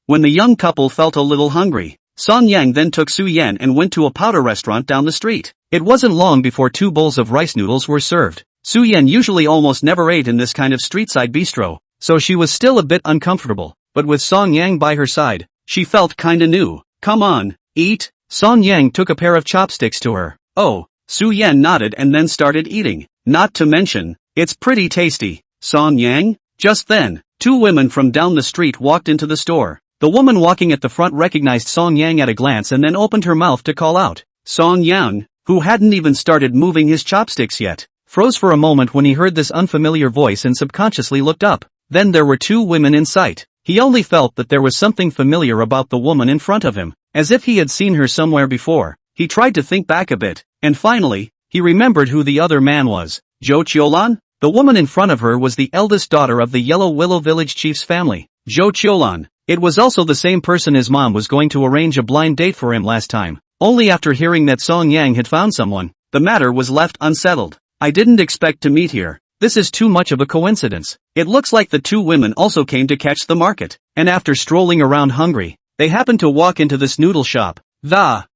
when the young couple felt a little hungry. Song Yang then took Su Yan and went to a powder restaurant down the street. It wasn't long before 2 bowls of rice noodles were served. Su Yan usually almost never ate in this kind of street-side bistro, so she was still a bit uncomfortable, but with Song Yang by her side, she felt kinda new. "Come on, eat." Song Yang took a pair of chopsticks to her. "Oh." Su Yan nodded and then started eating. "Not to mention, it's pretty tasty." "Song Yang?" Just then, 2 women from down the street walked into the store. The woman walking at the front recognized Song Yang at a glance and then opened her mouth to call out. Song Yang, who hadn't even started moving his chopsticks yet, froze for a moment when he heard this unfamiliar voice and subconsciously looked up. Then there were 2 women in sight. He only felt that there was something familiar about the woman in front of him, as if he had seen her somewhere before. He tried to think back a bit, and finally, he remembered who the other man was. Zhou Qiulan? The woman in front of her was the eldest daughter of the Yellow Willow Village chief's family. Zhou Qiulan. It was also the same person his mom was going to arrange a blind date for him last time. Only after hearing that Song Yang had found someone, the matter was left unsettled. "I didn't expect to meet here. This is too much of a coincidence." It looks like the 2 women also came to catch the market, and after strolling around hungry, they happened to walk into this noodle shop.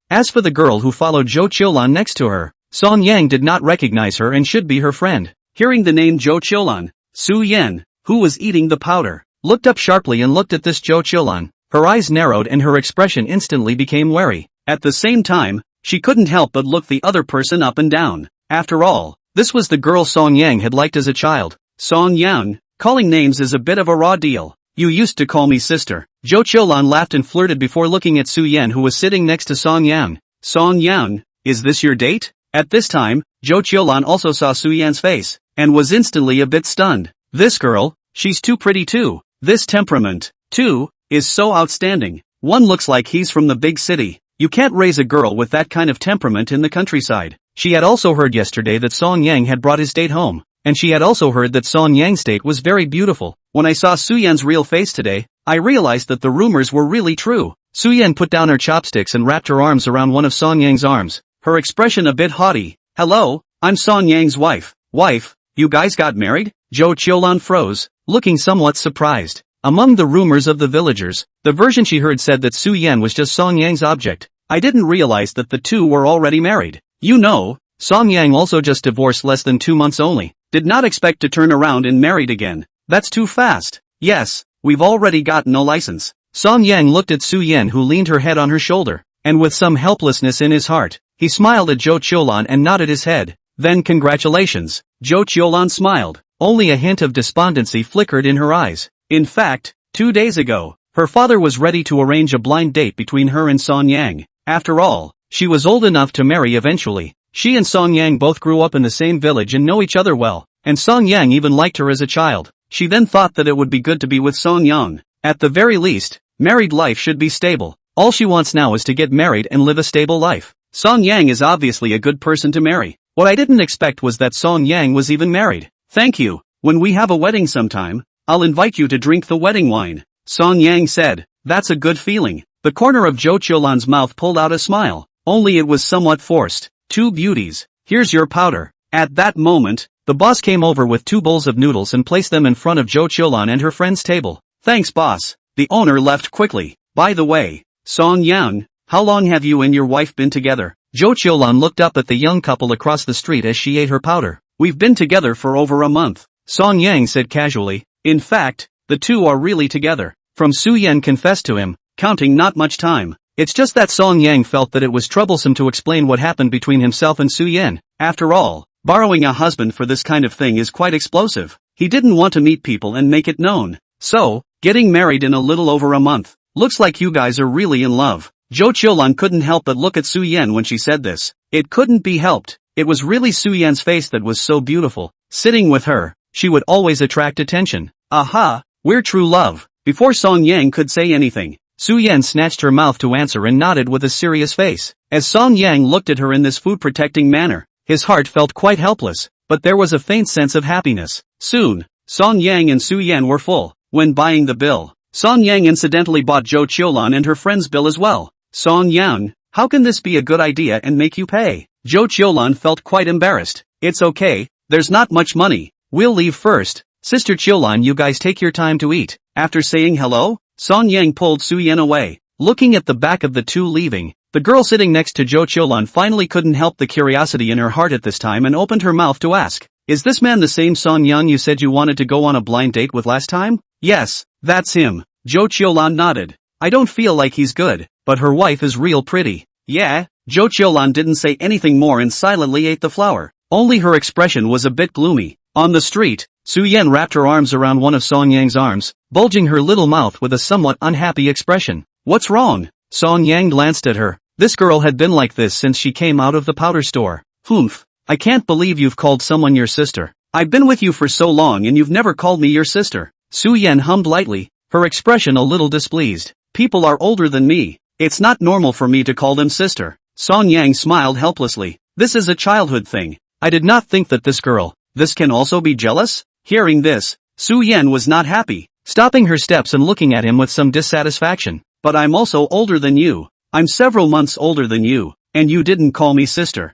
As for the girl who followed Zhou Qiulan next to her, Song Yang did not recognize her and should be her friend. Hearing the name Zhou Qiulan, Su Yan, who was eating the powder, looked up sharply and looked at this Zhou Qiulan. Her eyes narrowed and her expression instantly became wary. At the same time, she couldn't help but look the other person up and down. After all, this was the girl Song Yang had liked as a child. "Song Yang, calling names is a bit of a raw deal. You used to call me sister." Zhou Qiulan laughed and flirted before looking at Su Yan, who was sitting next to Song Yang. "Song Yang, is this your date?" At this time, Zhou Qiulan also saw Su Yan's face, and was instantly a bit stunned. "This girl, she's too pretty too. This temperament, too, is so outstanding. One looks like he's from the big city. You can't raise a girl with that kind of temperament in the countryside." She had also heard yesterday that Song Yang had brought his date home, and she had also heard that Song Yang's date was very beautiful. When I saw Su Yan's real face today, I realized that the rumors were really true. Su Yan put down her chopsticks and wrapped her arms around one of Song Yang's arms, her expression a bit haughty. "Hello, I'm Song Yang's wife." "Wife? You guys got married?" Zhou Qiulan froze, looking somewhat surprised. Among the rumors of the villagers, the version she heard said that Su Yan was just Song Yang's object. I didn't realize that the two were already married. You know, Song Yang also just divorced less than 2 months only. Did not expect to turn around and married again. That's too fast. Yes, we've already gotten a license. Song Yang looked at Su Yan, who leaned her head on her shoulder, and with some helplessness in his heart, he smiled at Zhou Qiulan and nodded his head. "Then congratulations." Zhou Qiulan smiled. Only a hint of despondency flickered in her eyes. In fact, 2 days ago, her father was ready to arrange a blind date between her and Song Yang. After all, she was old enough to marry eventually. She and Song Yang both grew up in the same village and know each other well, and Song Yang even liked her as a child. She then thought that it would be good to be with Song Yang. At the very least, married life should be stable. All she wants now is to get married and live a stable life. Song Yang is obviously a good person to marry. What I didn't expect was that Song Yang was even married. "Thank you. When we have a wedding sometime, I'll invite you to drink the wedding wine," Song Yang said. "That's a good feeling." The corner of Zhou Qiulan's mouth pulled out a smile, only it was somewhat forced. "Two beauties. Here's your powder." At that moment, the boss came over with 2 bowls of noodles and placed them in front of Zhou Qiulan and her friend's table. "Thanks, boss." The owner left quickly. "By the way, Song Yang, how long have you and your wife been together?" Zhou Qiulan looked up at the young couple across the street as she ate her powder. "We've been together for over a month," Song Yang said casually. "In fact, the two are really together." From Su Yan confessed to him, counting not much time. It's just that Song Yang felt that it was troublesome to explain what happened between himself and Su Yan. After all, borrowing a husband for this kind of thing is quite explosive. He didn't want to meet people and make it known. So, getting married in a little over a month. Looks like you guys are really in love. Zhou Qiulan couldn't help but look at Su Yan when she said this. It couldn't be helped. It was really Su Yan's face that was so beautiful. Sitting with her, she would always attract attention. Aha, we're true love. Before Song Yang could say anything, Su Yan snatched her mouth to answer and nodded with a serious face. As Song Yang looked at her in this food-protecting manner, his heart felt quite helpless, but there was a faint sense of happiness. Soon, Song Yang and Su Yan were full. When buying the bill, Song Yang incidentally bought Zhou Qiulan and her friend's bill as well. Song Yang, how can this be a good idea and make you pay? Zhou Qiulan felt quite embarrassed. It's okay, there's not much money. We'll leave first. Sister Qiulan, you guys take your time to eat. After saying hello, Song Yang pulled Su Yan away. Looking at the back of the two leaving, the girl sitting next to Zhou Qiulan finally couldn't help the curiosity in her heart at this time and opened her mouth to ask, is this man the same Song Yang you said you wanted to go on a blind date with last time? Yes, that's him. Zhou Qiulan nodded. I don't feel like he's good, but her wife is real pretty. Yeah, Zhou Qiulan didn't say anything more and silently ate the flower. Only her expression was a bit gloomy. On the street, Su Yan wrapped her arms around one of Song Yang's arms, bulging her little mouth with a somewhat unhappy expression. What's wrong? Song Yang glanced at her. This girl had been like this since she came out of the powder store. Humph. I can't believe you've called someone your sister. I've been with you for so long and you've never called me your sister. Su Yan hummed lightly, her expression a little displeased. People are older than me. It's not normal for me to call them sister. Song Yang smiled helplessly. This is a childhood thing. I did not think that this can also be jealous? Hearing this, Su Yan was not happy, stopping her steps and looking at him with some dissatisfaction. But I'm also older than you. I'm several months older than you, and you didn't call me sister.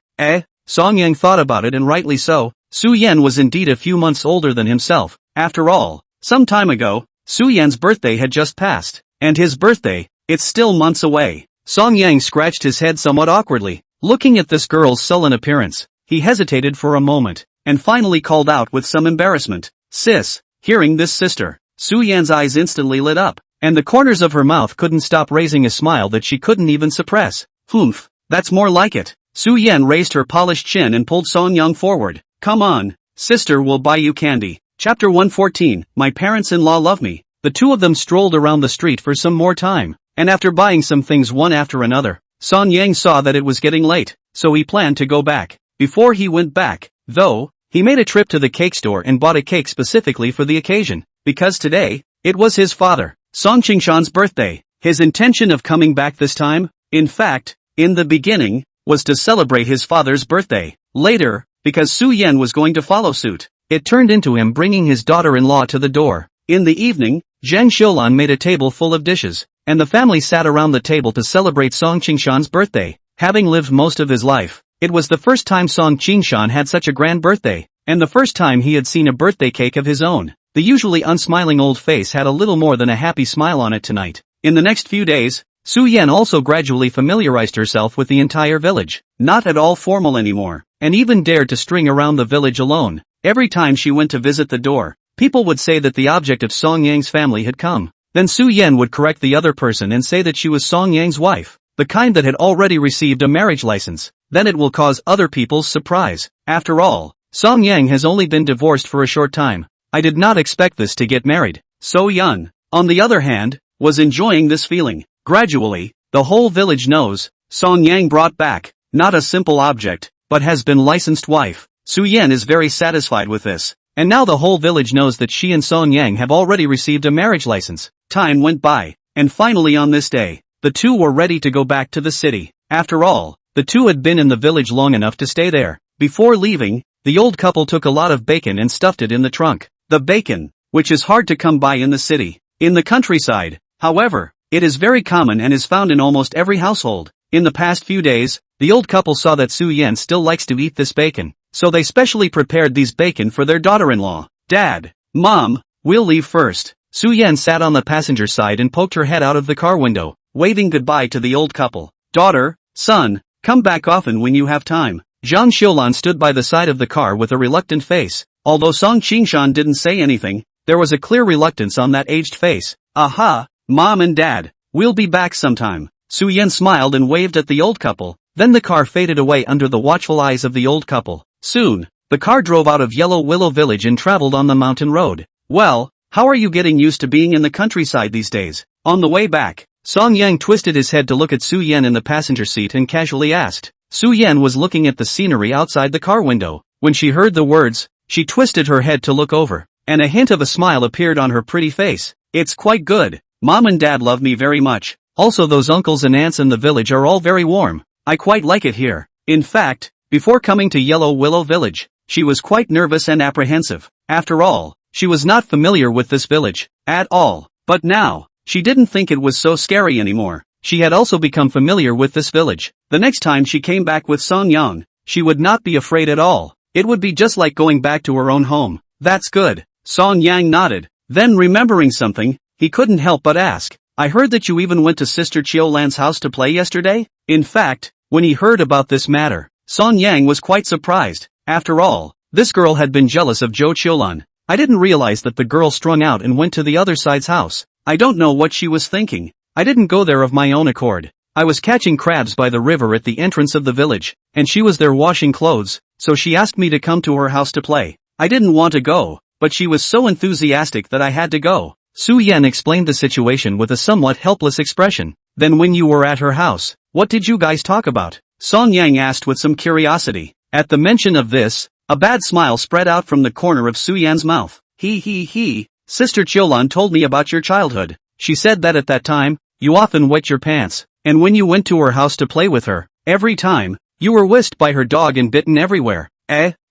Song Yang thought about it and rightly so. Su Yan was indeed a few months older than himself. After all, some time ago, Su Yan's birthday had just passed. And his birthday, it's still months away. Song Yang scratched his head somewhat awkwardly, looking at this girl's sullen appearance. He hesitated for a moment, and finally called out with some embarrassment, Sis. Hearing this sister, Su Yan's eyes instantly lit up, and the corners of her mouth couldn't stop raising a smile that she couldn't even suppress. Humph, that's more like it. Su Yan raised her polished chin and pulled Song Yang forward. Come on, sister, will buy you candy. Chapter 114, My parents-in-law love me. The two of them strolled around the street for some more time, and after buying some things one after another, Song Yang saw that it was getting late, so he planned to go back. Before he went back, though, he made a trip to the cake store and bought a cake specifically for the occasion, because today, it was his father, Song Qingshan's birthday. His intention of coming back this time, in fact, in the beginning, was to celebrate his father's birthday. Later, because Su Yan was going to follow suit, it turned into him bringing his daughter-in-law to the door. In the evening, Jiang Qiulan made a table full of dishes, and the family sat around the table to celebrate Song Qingshan's birthday. Having lived most of his life, it was the first time Song Qingshan had such a grand birthday, and the first time he had seen a birthday cake of his own. The usually unsmiling old face had a little more than a happy smile on it tonight. In the next few days, Su Yan also gradually familiarized herself with the entire village, not at all formal anymore, and even dared to string around the village alone. Every time she went to visit the door, people would say that the object of Song Yang's family had come. Then Su Yan would correct the other person and say that she was Song Yang's wife, the kind that had already received a marriage license. Then it will cause other people's surprise. After all, Song Yang has only been divorced for a short time. I did not expect this to get married. So Yan, on the other hand, was enjoying this feeling. Gradually, the whole village knows, Song Yang brought back, not a simple object, but has been licensed wife. Su Yan is very satisfied with this. And now the whole village knows that she and Song Yang have already received a marriage license. Time went by, and finally on this day, the two were ready to go back to the city. After all, the two had been in the village long enough to stay there. Before leaving, the old couple took a lot of bacon and stuffed it in the trunk. The bacon, which is hard to come by in the city. In the countryside, however, it is very common and is found in almost every household. In the past few days, the old couple saw that Su Yan still likes to eat this bacon, so they specially prepared these bacon for their daughter-in-law. Dad, Mom, we'll leave first. Su Yan sat on the passenger side and poked her head out of the car window, waving goodbye to the old couple. Daughter, son, come back often when you have time. Jiang Qiulan stood by the side of the car with a reluctant face. Although Song Qingshan didn't say anything, there was a clear reluctance on that aged face. Aha, Mom and Dad, we'll be back sometime. Su Yan smiled and waved at the old couple, then the car faded away under the watchful eyes of the old couple. Soon, the car drove out of Yellow Willow Village and traveled on the mountain road. Well, how are you getting used to being in the countryside these days? On the way back, Song Yang twisted his head to look at Su Yan in the passenger seat and casually asked. Su Yan was looking at the scenery outside the car window. When she heard the words, she twisted her head to look over, and a hint of a smile appeared on her pretty face. It's quite good. Mom and Dad love me very much. Also those uncles and aunts in the village are all very warm. I quite like it here. In fact, before coming to Yellow Willow Village, she was quite nervous and apprehensive. After all, she was not familiar with this village at all. But now, she didn't think it was so scary anymore. She had also become familiar with this village. The next time she came back with Song Yang, she would not be afraid at all. It would be just like going back to her own home. That's good. Song Yang nodded. Then remembering something, he couldn't help but ask. I heard that you even went to Sister Qiulan's house to play yesterday? In fact, when he heard about this matter, Song Yang was quite surprised. After all, this girl had been jealous of Zhou Qiulan. I didn't realize that the girl strung out and went to the other side's house. I don't know what she was thinking. I didn't go there of my own accord. I was catching crabs by the river at the entrance of the village, and she was there washing clothes, so she asked me to come to her house to play. I didn't want to go, but she was so enthusiastic that I had to go. Su Yan explained the situation with a somewhat helpless expression. Then when you were at her house, what did you guys talk about? Song Yang asked with some curiosity. At the mention of this, a bad smile spread out from the corner of Su Yan's mouth. Sister Qiulan told me about your childhood. She said that at that time, you often wet your pants, and when you went to her house to play with her, every time, you were whisked by her dog and bitten everywhere.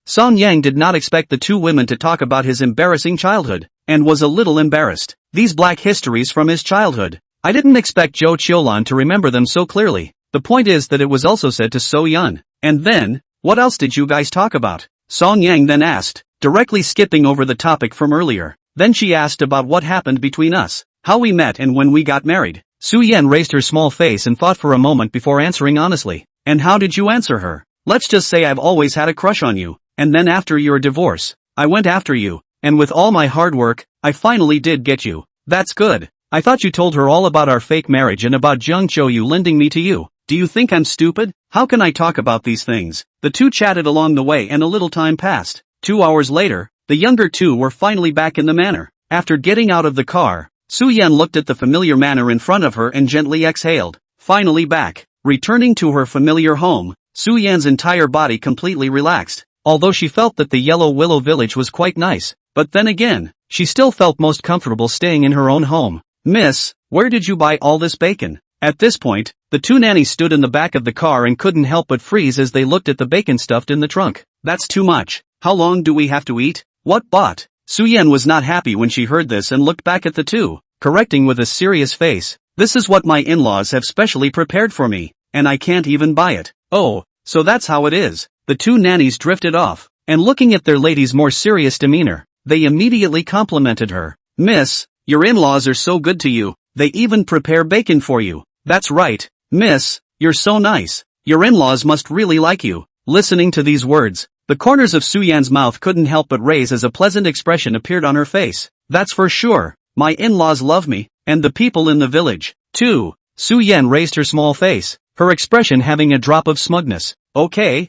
Song Yang did not expect the two women to talk about his embarrassing childhood, and was a little embarrassed. These black histories from his childhood. I didn't expect Zhou Qiulan to remember them so clearly. The point is that it was also said to So Yun. And then, what else did you guys talk about? Song Yang then asked, directly skipping over the topic from earlier. Then she asked about what happened between us, how we met and when we got married. Su Yan raised her small face and thought for a moment before answering honestly. And how did you answer her? Let's just say I've always had a crush on you, and then after your divorce, I went after you, and with all my hard work, I finally did get you. That's good. I thought you told her all about our fake marriage and about Jiang Qiuyu lending me to you. Do you think I'm stupid? How can I talk about these things? The two chatted along the way and a little time passed. 2 hours later, the younger two were finally back in the manor. After getting out of the car, Su Yan looked at the familiar manor in front of her and gently exhaled. Finally back. Returning to her familiar home, Su Yan's entire body completely relaxed. Although she felt that the Yellow Willow Village was quite nice, but then again, she still felt most comfortable staying in her own home. Miss, where did you buy all this bacon? At this point, the two nannies stood in the back of the car and couldn't help but freeze as they looked at the bacon stuffed in the trunk. That's too much. How long do we have to eat? What bought? Su Yan was not happy when she heard this and looked back at the two, correcting with a serious face. This is what my in-laws have specially prepared for me, and I can't even buy it. Oh, so that's how it is. The two nannies drifted off, and looking at their lady's more serious demeanor, they immediately complimented her. Miss, your in-laws are so good to you, they even prepare bacon for you. That's right, miss, you're so nice. Your in-laws must really like you. Listening to these words, the corners of Su Yan's mouth couldn't help but raise as a pleasant expression appeared on her face. That's for sure. My in-laws love me, and the people in the village, too. Su Yan raised her small face, her expression having a drop of smugness. Okay,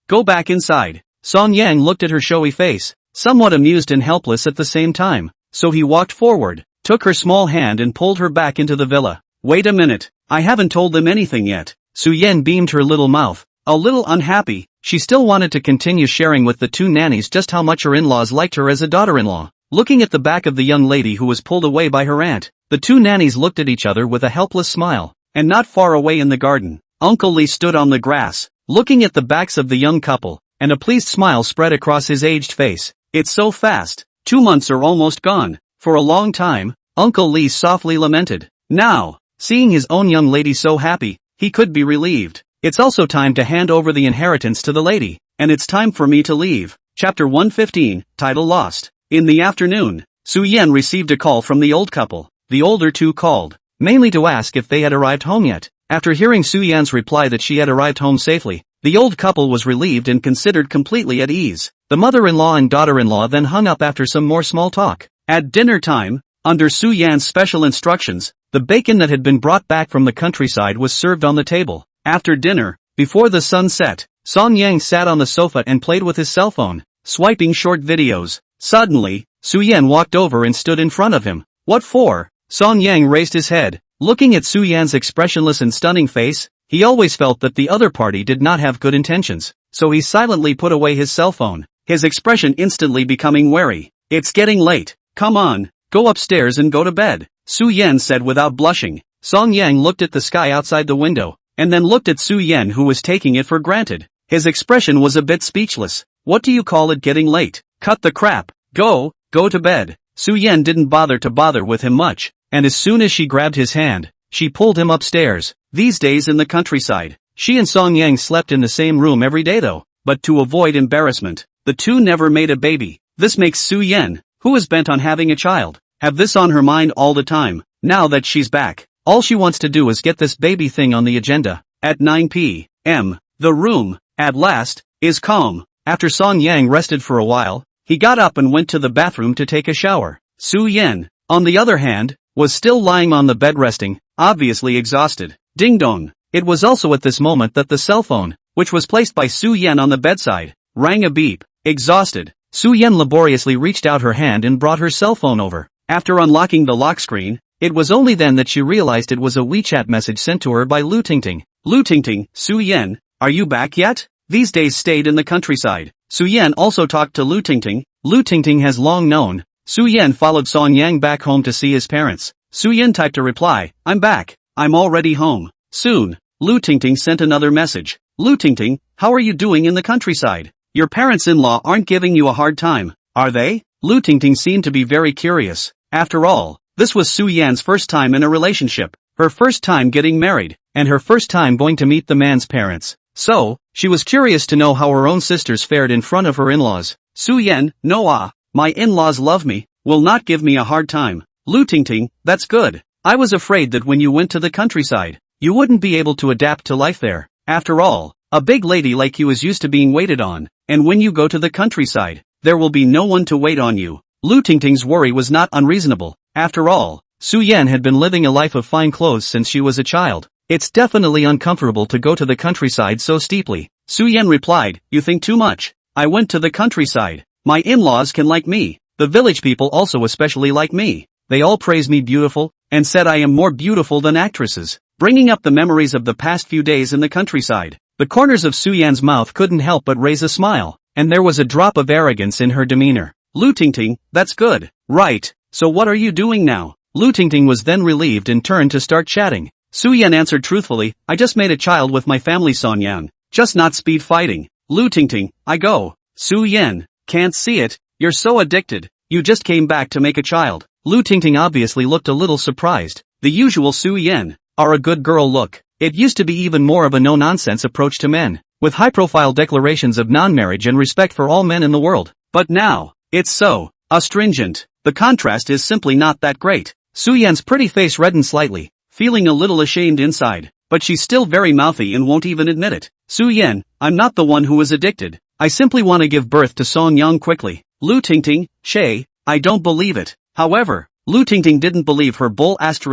go back inside. Song Yang looked at her showy face, somewhat amused and helpless at the same time, so he walked forward, took her small hand and pulled her back into the villa. Wait a minute, I haven't told them anything yet. Su Yan beamed her little mouth, a little unhappy. She still wanted to continue sharing with the two nannies just how much her in-laws liked her as a daughter-in-law. Looking at the back of the young lady who was pulled away by her aunt, the two nannies looked at each other with a helpless smile, and not far away in the garden, Uncle Lee stood on the grass, looking at the backs of the young couple, and a pleased smile spread across his aged face. It's so fast, 2 months are almost gone. For a long time, Uncle Lee softly lamented. Now, seeing his own young lady so happy, he could be relieved. It's also time to hand over the inheritance to the lady, and it's time for me to leave. Chapter 115, Title Lost. In the afternoon, Su Yan received a call from the old couple. The older two called, mainly to ask if they had arrived home yet. After hearing Su Yan's reply that she had arrived home safely, the old couple was relieved and considered completely at ease. The mother-in-law and daughter-in-law then hung up after some more small talk. At dinner time, Under Su Yan's special instructions, the bacon that had been brought back from the countryside was served on the table. After dinner, before the sun set, Song Yang sat on the sofa and played with his cell phone, swiping short videos. Suddenly, Su Yan walked over and stood in front of him. What for? Song Yang raised his head. Looking at Su Yan's expressionless and stunning face, he always felt that the other party did not have good intentions, so he silently put away his cell phone, his expression instantly becoming wary. It's getting late. Come on, go upstairs and go to bed, Su Yan said without blushing. Song Yang looked at the sky outside the window, and then looked at Su Yan, who was taking it for granted. His expression was a bit speechless. What do you call it getting late? Cut the crap. Go to bed. Su Yan didn't bother with him much, and as soon as she grabbed his hand, she pulled him upstairs. These days in the countryside, she and Song Yang slept in the same room every day though, but to avoid embarrassment, the two never made a baby. This makes Su Yan, who is bent on having a child, have this on her mind all the time. Now that she's back, all she wants to do is get this baby thing on the agenda. At 9 p.m., the room, at last, is calm. After Song Yang rested for a while, he got up and went to the bathroom to take a shower. Su Yan, on the other hand, was still lying on the bed resting, obviously exhausted. Ding dong. It was also at this moment that the cell phone, which was placed by Su Yan on the bedside, rang a beep. Exhausted, Su Yan laboriously reached out her hand and brought her cell phone over. After unlocking the lock screen, it was only then that she realized it was a WeChat message sent to her by Lu Tingting. Lu Tingting, Su Yan, are you back yet? These days stayed in the countryside. Su Yan also talked to Lu Tingting. Lu Tingting has long known. Su Yan followed Song Yang back home to see his parents. Su Yan typed a reply, I'm back. I'm already home. Soon. Lu Tingting sent another message. Lu Tingting, how are you doing in the countryside? Your parents-in-law aren't giving you a hard time, are they? Lu Tingting seemed to be very curious. After all, this was Su Yan's first time in a relationship, her first time getting married, and her first time going to meet the man's parents. So, she was curious to know how her own sisters fared in front of her in-laws. Su Yan, no my in-laws love me, will not give me a hard time. Lu Tingting, that's good. I was afraid that when you went to the countryside, you wouldn't be able to adapt to life there. After all, a big lady like you is used to being waited on, and when you go to the countryside, there will be no one to wait on you. Lu Tingting's worry was not unreasonable. After all, Su Yan had been living a life of fine clothes since she was a child. It's definitely uncomfortable to go to the countryside so steeply. Su Yan replied, you think too much. I went to the countryside. My in-laws can like me. The village people also especially like me. They all praise me beautiful, and said I am more beautiful than actresses, bringing up the memories of the past few days in the countryside. The corners of Su Yan's mouth couldn't help but raise a smile, and there was a drop of arrogance in her demeanor. Lu Tingting, that's good. Right, so what are you doing now? Lu Tingting was then relieved and turned to start chatting. Su Yan answered truthfully, I just made a child with my family Song Yang, just not speed fighting. Lu Tingting, I go. Su Yan, can't see it, you're so addicted, you just came back to make a child. Lu Tingting obviously looked a little surprised. The usual Su Yan, are a good girl look. It used to be even more of a no-nonsense approach to men, with high-profile declarations of non-marriage and respect for all men in the world. But now, it's so astringent. The contrast is simply not that great. Su Yan's pretty face reddened slightly, feeling a little ashamed inside, but she's still very mouthy and won't even admit it. Su Yan, I'm not the one who is addicted. I simply want to give birth to Song Yang quickly. Lu Tingting, Shay, I don't believe it. However, Lu Tingting didn't believe her bull at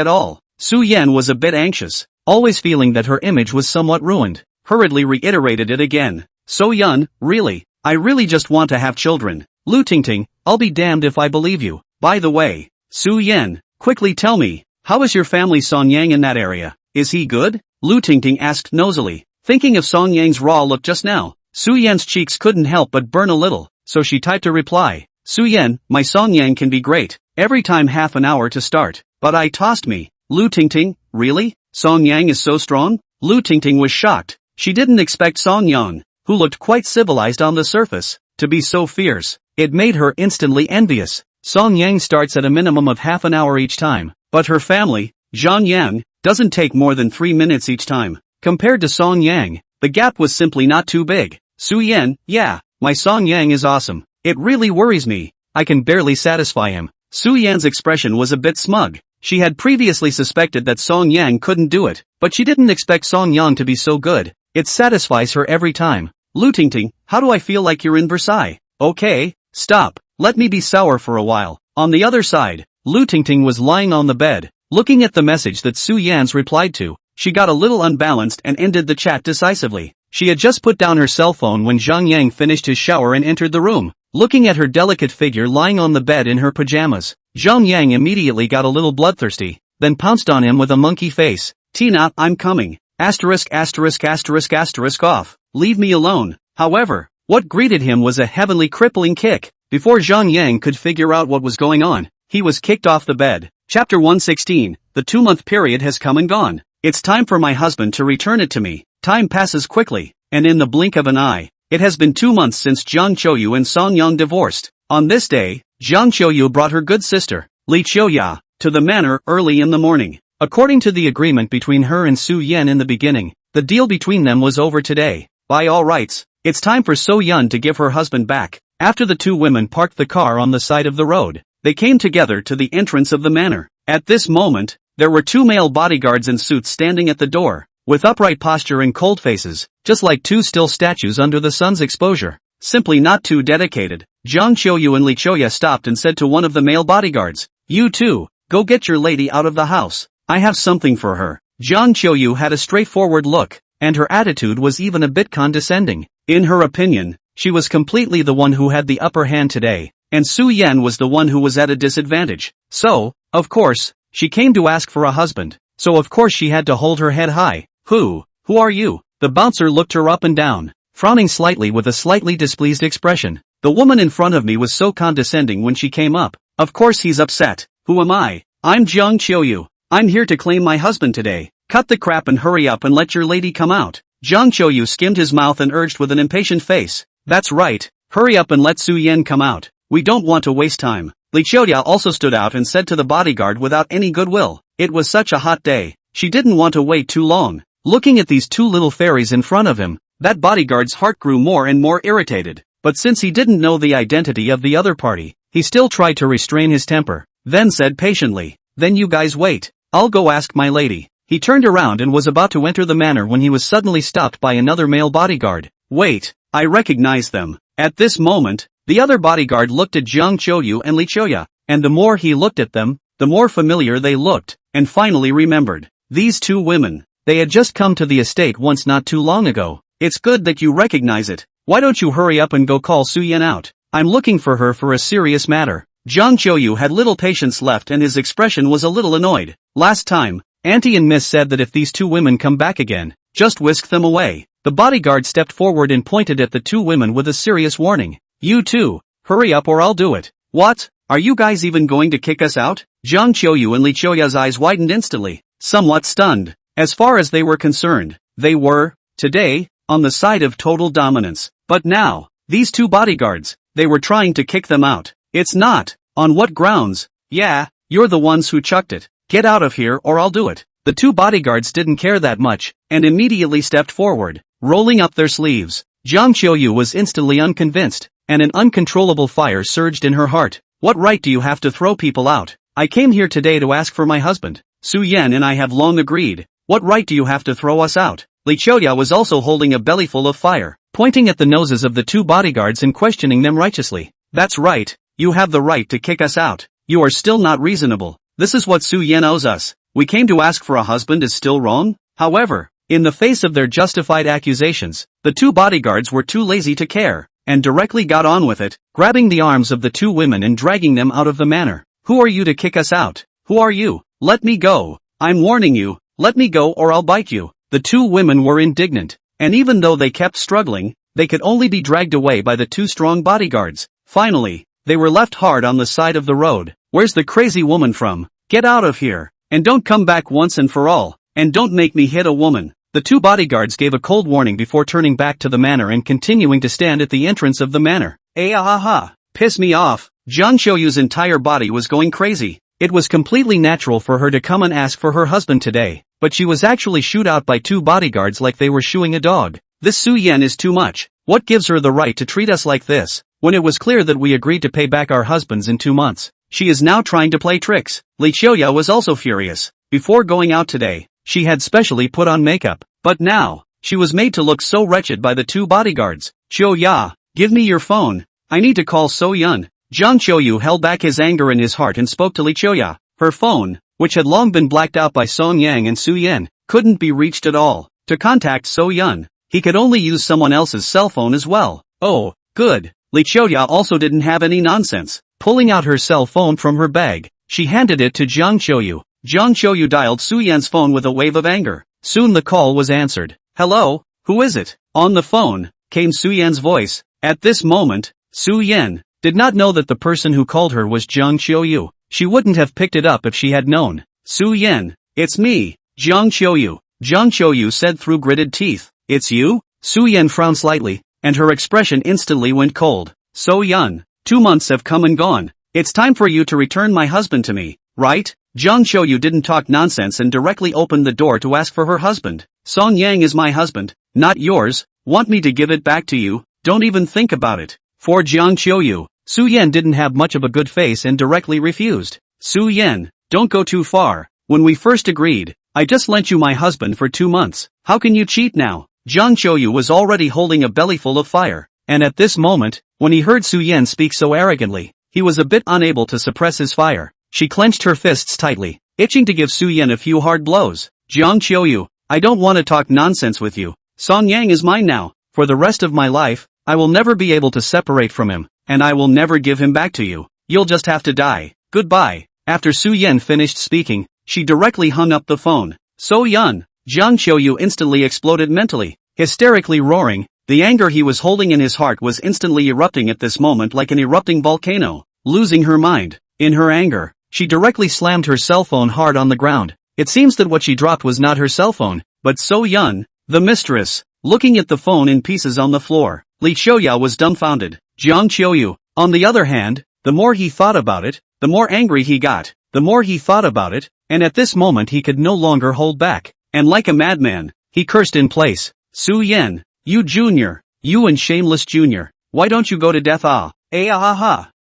all. Su Yan was a bit anxious, always feeling that her image was somewhat ruined, hurriedly reiterated it again. So Yan, really, I really just want to have children. Lu Tingting, I'll be damned if I believe you. By the way, Su Yan, quickly tell me, how is your family Song Yang in that area? Is he good? Lu Tingting asked nosily, thinking of Song Yang's raw look just now. Su Yan's cheeks couldn't help but burn a little, so she typed a reply. Su Yan, my Song Yang can be great, every time half an hour to start, but I tossed me. Lu Tingting, really? Song Yang is so strong? Lu Tingting was shocked. She didn't expect Song Yang, who looked quite civilized on the surface, to be so fierce. It made her instantly envious. Song Yang starts at a minimum of half an hour each time, but her family, Jiang Yan, doesn't take more than 3 minutes each time. Compared to Song Yang, the gap was simply not too big. Su Yan, yeah, my Song Yang is awesome. It really worries me. I can barely satisfy him. Su Yan's expression was a bit smug. She had previously suspected that Song Yang couldn't do it, but she didn't expect Song Yang to be so good. It satisfies her every time. Lu Tingting, how do I feel like you're in Versailles? Okay, stop. Let me be sour for a while. On the other side, Lu Tingting was lying on the bed, looking at the message that Su Yan's replied to. She got a little unbalanced and ended the chat decisively. She had just put down her cell phone when Jiang Yan finished his shower and entered the room. Looking at her delicate figure lying on the bed in her pajamas, Jiang Yan immediately got a little bloodthirsty, then pounced on him with a monkey face. Tina, I'm coming. Asterisk asterisk asterisk asterisk off. Leave me alone. However, what greeted him was a heavenly crippling kick. Before Jiang Yan could figure out what was going on, he was kicked off the bed. Chapter 116, the 2-month period has come and gone. It's time for my husband to return it to me. Time passes quickly, and in the blink of an eye, it has been 2 months since Jiang Qiuyu and Song Yang divorced. On this day, Jiang Qiuyu brought her good sister, Li Qiuya, to the manor early in the morning. According to the agreement between her and Su Yan in the beginning, the deal between them was over today. By all rights, it's time for So Yun to give her husband back. After the two women parked the car on the side of the road, they came together to the entrance of the manor. At this moment, there were 2 male bodyguards in suits standing at the door, with upright posture and cold faces, just like 2 still statues under the sun's exposure. Simply not too dedicated. Jiang Qiuyu and Li Qiuya stopped and said to one of the male bodyguards, "You two, go get your lady out of the house. I have something for her." Jiang Qiuyu had a straightforward look, and her attitude was even a bit condescending. In her opinion, she was completely the one who had the upper hand today, and Su Yan was the one who was at a disadvantage. So, of course, she came to ask for a husband, so of course she had to hold her head high. Who are you? The bouncer looked her up and down, frowning slightly with a slightly displeased expression. The woman in front of me was so condescending when she came up. Of course he's upset. Who am I? I'm Jiang Qiuyu. I'm here to claim my husband today. Cut the crap and hurry up and let your lady come out. Jiang Qiuyu skimmed his mouth and urged with an impatient face. That's right. Hurry up and let Su Yan come out. We don't want to waste time. Li Qiuya also stood out and said to the bodyguard without any goodwill. It was such a hot day. She didn't want to wait too long. Looking at these 2 little fairies in front of him, that bodyguard's heart grew more and more irritated. But since he didn't know the identity of the other party, he still tried to restrain his temper, then said patiently, "Then you guys wait. I'll go ask my lady." He turned around and was about to enter the manor when he was suddenly stopped by another male bodyguard. "Wait, I recognize them." At this moment, the other bodyguard looked at Jiang Qiuyu and Li Qiuya, and the more he looked at them, the more familiar they looked, and finally remembered. These 2 women. They had just come to the estate once not too long ago. It's good that you recognize it. Why don't you hurry up and go call Su Yan out? I'm looking for her for a serious matter. Jiang Qiuyu had little patience left and his expression was a little annoyed. Last time, Auntie and Miss said that if these 2 women come back again, just whisk them away. The bodyguard stepped forward and pointed at the 2 women with a serious warning. "You two, hurry up or I'll do it." "What? Are you guys even going to kick us out?" Jiang Qiuyu and Li Qiuya's eyes widened instantly, somewhat stunned. As far as they were concerned, they were, today, on the side of total dominance. But now, these 2 bodyguards, they were trying to kick them out. It's not. On what grounds? Yeah, you're the ones who chucked it. Get out of here or I'll do it. The 2 bodyguards didn't care that much, and immediately stepped forward, rolling up their sleeves. Jiang Qiuyu was instantly unconvinced, and an uncontrollable fire surged in her heart. What right do you have to throw people out? I came here today to ask for my husband. Su Yan and I have long agreed. What right do you have to throw us out? Li Qiuya was also holding a bellyful of fire, pointing at the noses of the 2 bodyguards and questioning them righteously. That's right, you have the right to kick us out. You are still not reasonable. This is what Su Yan owes us. We came to ask for a husband is still wrong? However, in the face of their justified accusations, the 2 bodyguards were too lazy to care, and directly got on with it, grabbing the arms of the 2 women and dragging them out of the manor. Who are you to kick us out? Who are you? Let me go. I'm warning you. Let me go or I'll bite you. The 2 women were indignant, and even though they kept struggling, they could only be dragged away by the 2 strong bodyguards. Finally, they were left hard on the side of the road. Where's the crazy woman from? Get out of here. And don't come back once and for all. And don't make me hit a woman. The 2 bodyguards gave a cold warning before turning back to the manor and continuing to stand at the entrance of the manor. Ah, piss me off. Jiang Qiuyu's entire body was going crazy. It was completely natural for her to come and ask for her husband today, but she was actually shooed out by 2 bodyguards like they were shooing a dog. This Su Yan is too much. What gives her the right to treat us like this, when it was clear that we agreed to pay back our husbands in 2 months? She is now trying to play tricks. Li Qiuya was also furious. Before going out today, she had specially put on makeup, but now, she was made to look so wretched by the 2 bodyguards. "Qiuya, give me your phone. I need to call So Yun." Jiang Qiuyu held back his anger in his heart and spoke to Li Qiuya. Her phone, which had long been blacked out by Song Yang and Su Yan, couldn't be reached at all. To contact So Yun, he could only use someone else's cell phone as well. Oh, good. Li Qiuya also didn't have any nonsense. Pulling out her cell phone from her bag, she handed it to Jiang Qiuyu. Jiang Qiuyu dialed Su Yan's phone with a wave of anger. Soon the call was answered. Hello, who is it? On the phone, came Su Yan's voice. At this moment, Su Yan did not know that the person who called her was Jiang Qiuyu. She wouldn't have picked it up if she had known. Su Yan, it's me, Jiang Qiuyu. Jiang Qiuyu said through gritted teeth. It's you? Su Yan frowned slightly, and her expression instantly went cold. So Yun, 2 months have come and gone. It's time for you to return my husband to me, right? Jiang Qiuyu didn't talk nonsense and directly opened the door to ask for her husband. Song Yang is my husband, not yours. Want me to give it back to you? Don't even think about it. For Jiang Qiuyu, Su Yan didn't have much of a good face and directly refused. Su Yan, don't go too far. When we first agreed, I just lent you my husband for 2 months. How can you cheat now? Jiang Qiuyu was already holding a bellyful of fire, and at this moment, when he heard Su Yan speak so arrogantly, he was a bit unable to suppress his fire. She clenched her fists tightly, itching to give Su Yan a few hard blows. Jiang Qiuyu, I don't want to talk nonsense with you. Song Yang is mine now. For the rest of my life, I will never be able to separate from him, and I will never give him back to you. You'll just have to die. Goodbye. After Su Yan finished speaking, she directly hung up the phone. So Yun, Jiang Qiuyu instantly exploded mentally, hysterically roaring. The anger he was holding in his heart was instantly erupting at this moment like an erupting volcano. Losing her mind, in her anger, she directly slammed her cell phone hard on the ground. It seems that what she dropped was not her cell phone, but So Yun, the mistress. Looking at the phone in pieces on the floor, Li Qiuya was dumbfounded. Jiang Qiuyu, on the other hand, the more he thought about it, the more angry he got. The more he thought about it, and at this moment he could no longer hold back, and like a madman, he cursed in place. Su Yan, you junior, you and shameless junior, why don't you go to death?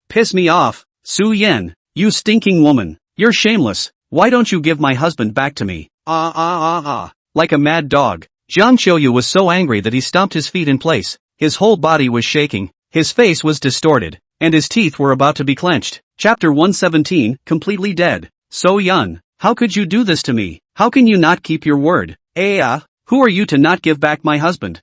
Piss me off. Su Yan, you stinking woman, you're shameless, why don't you give my husband back to me? Like a mad dog, Jiang Qiuyu was so angry that he stomped his feet in place. His whole body was shaking, his face was distorted, and his teeth were about to be clenched. Chapter 117, completely dead. So Yun, how could you do this to me? How can you not keep your word? Who are you to not give back my husband?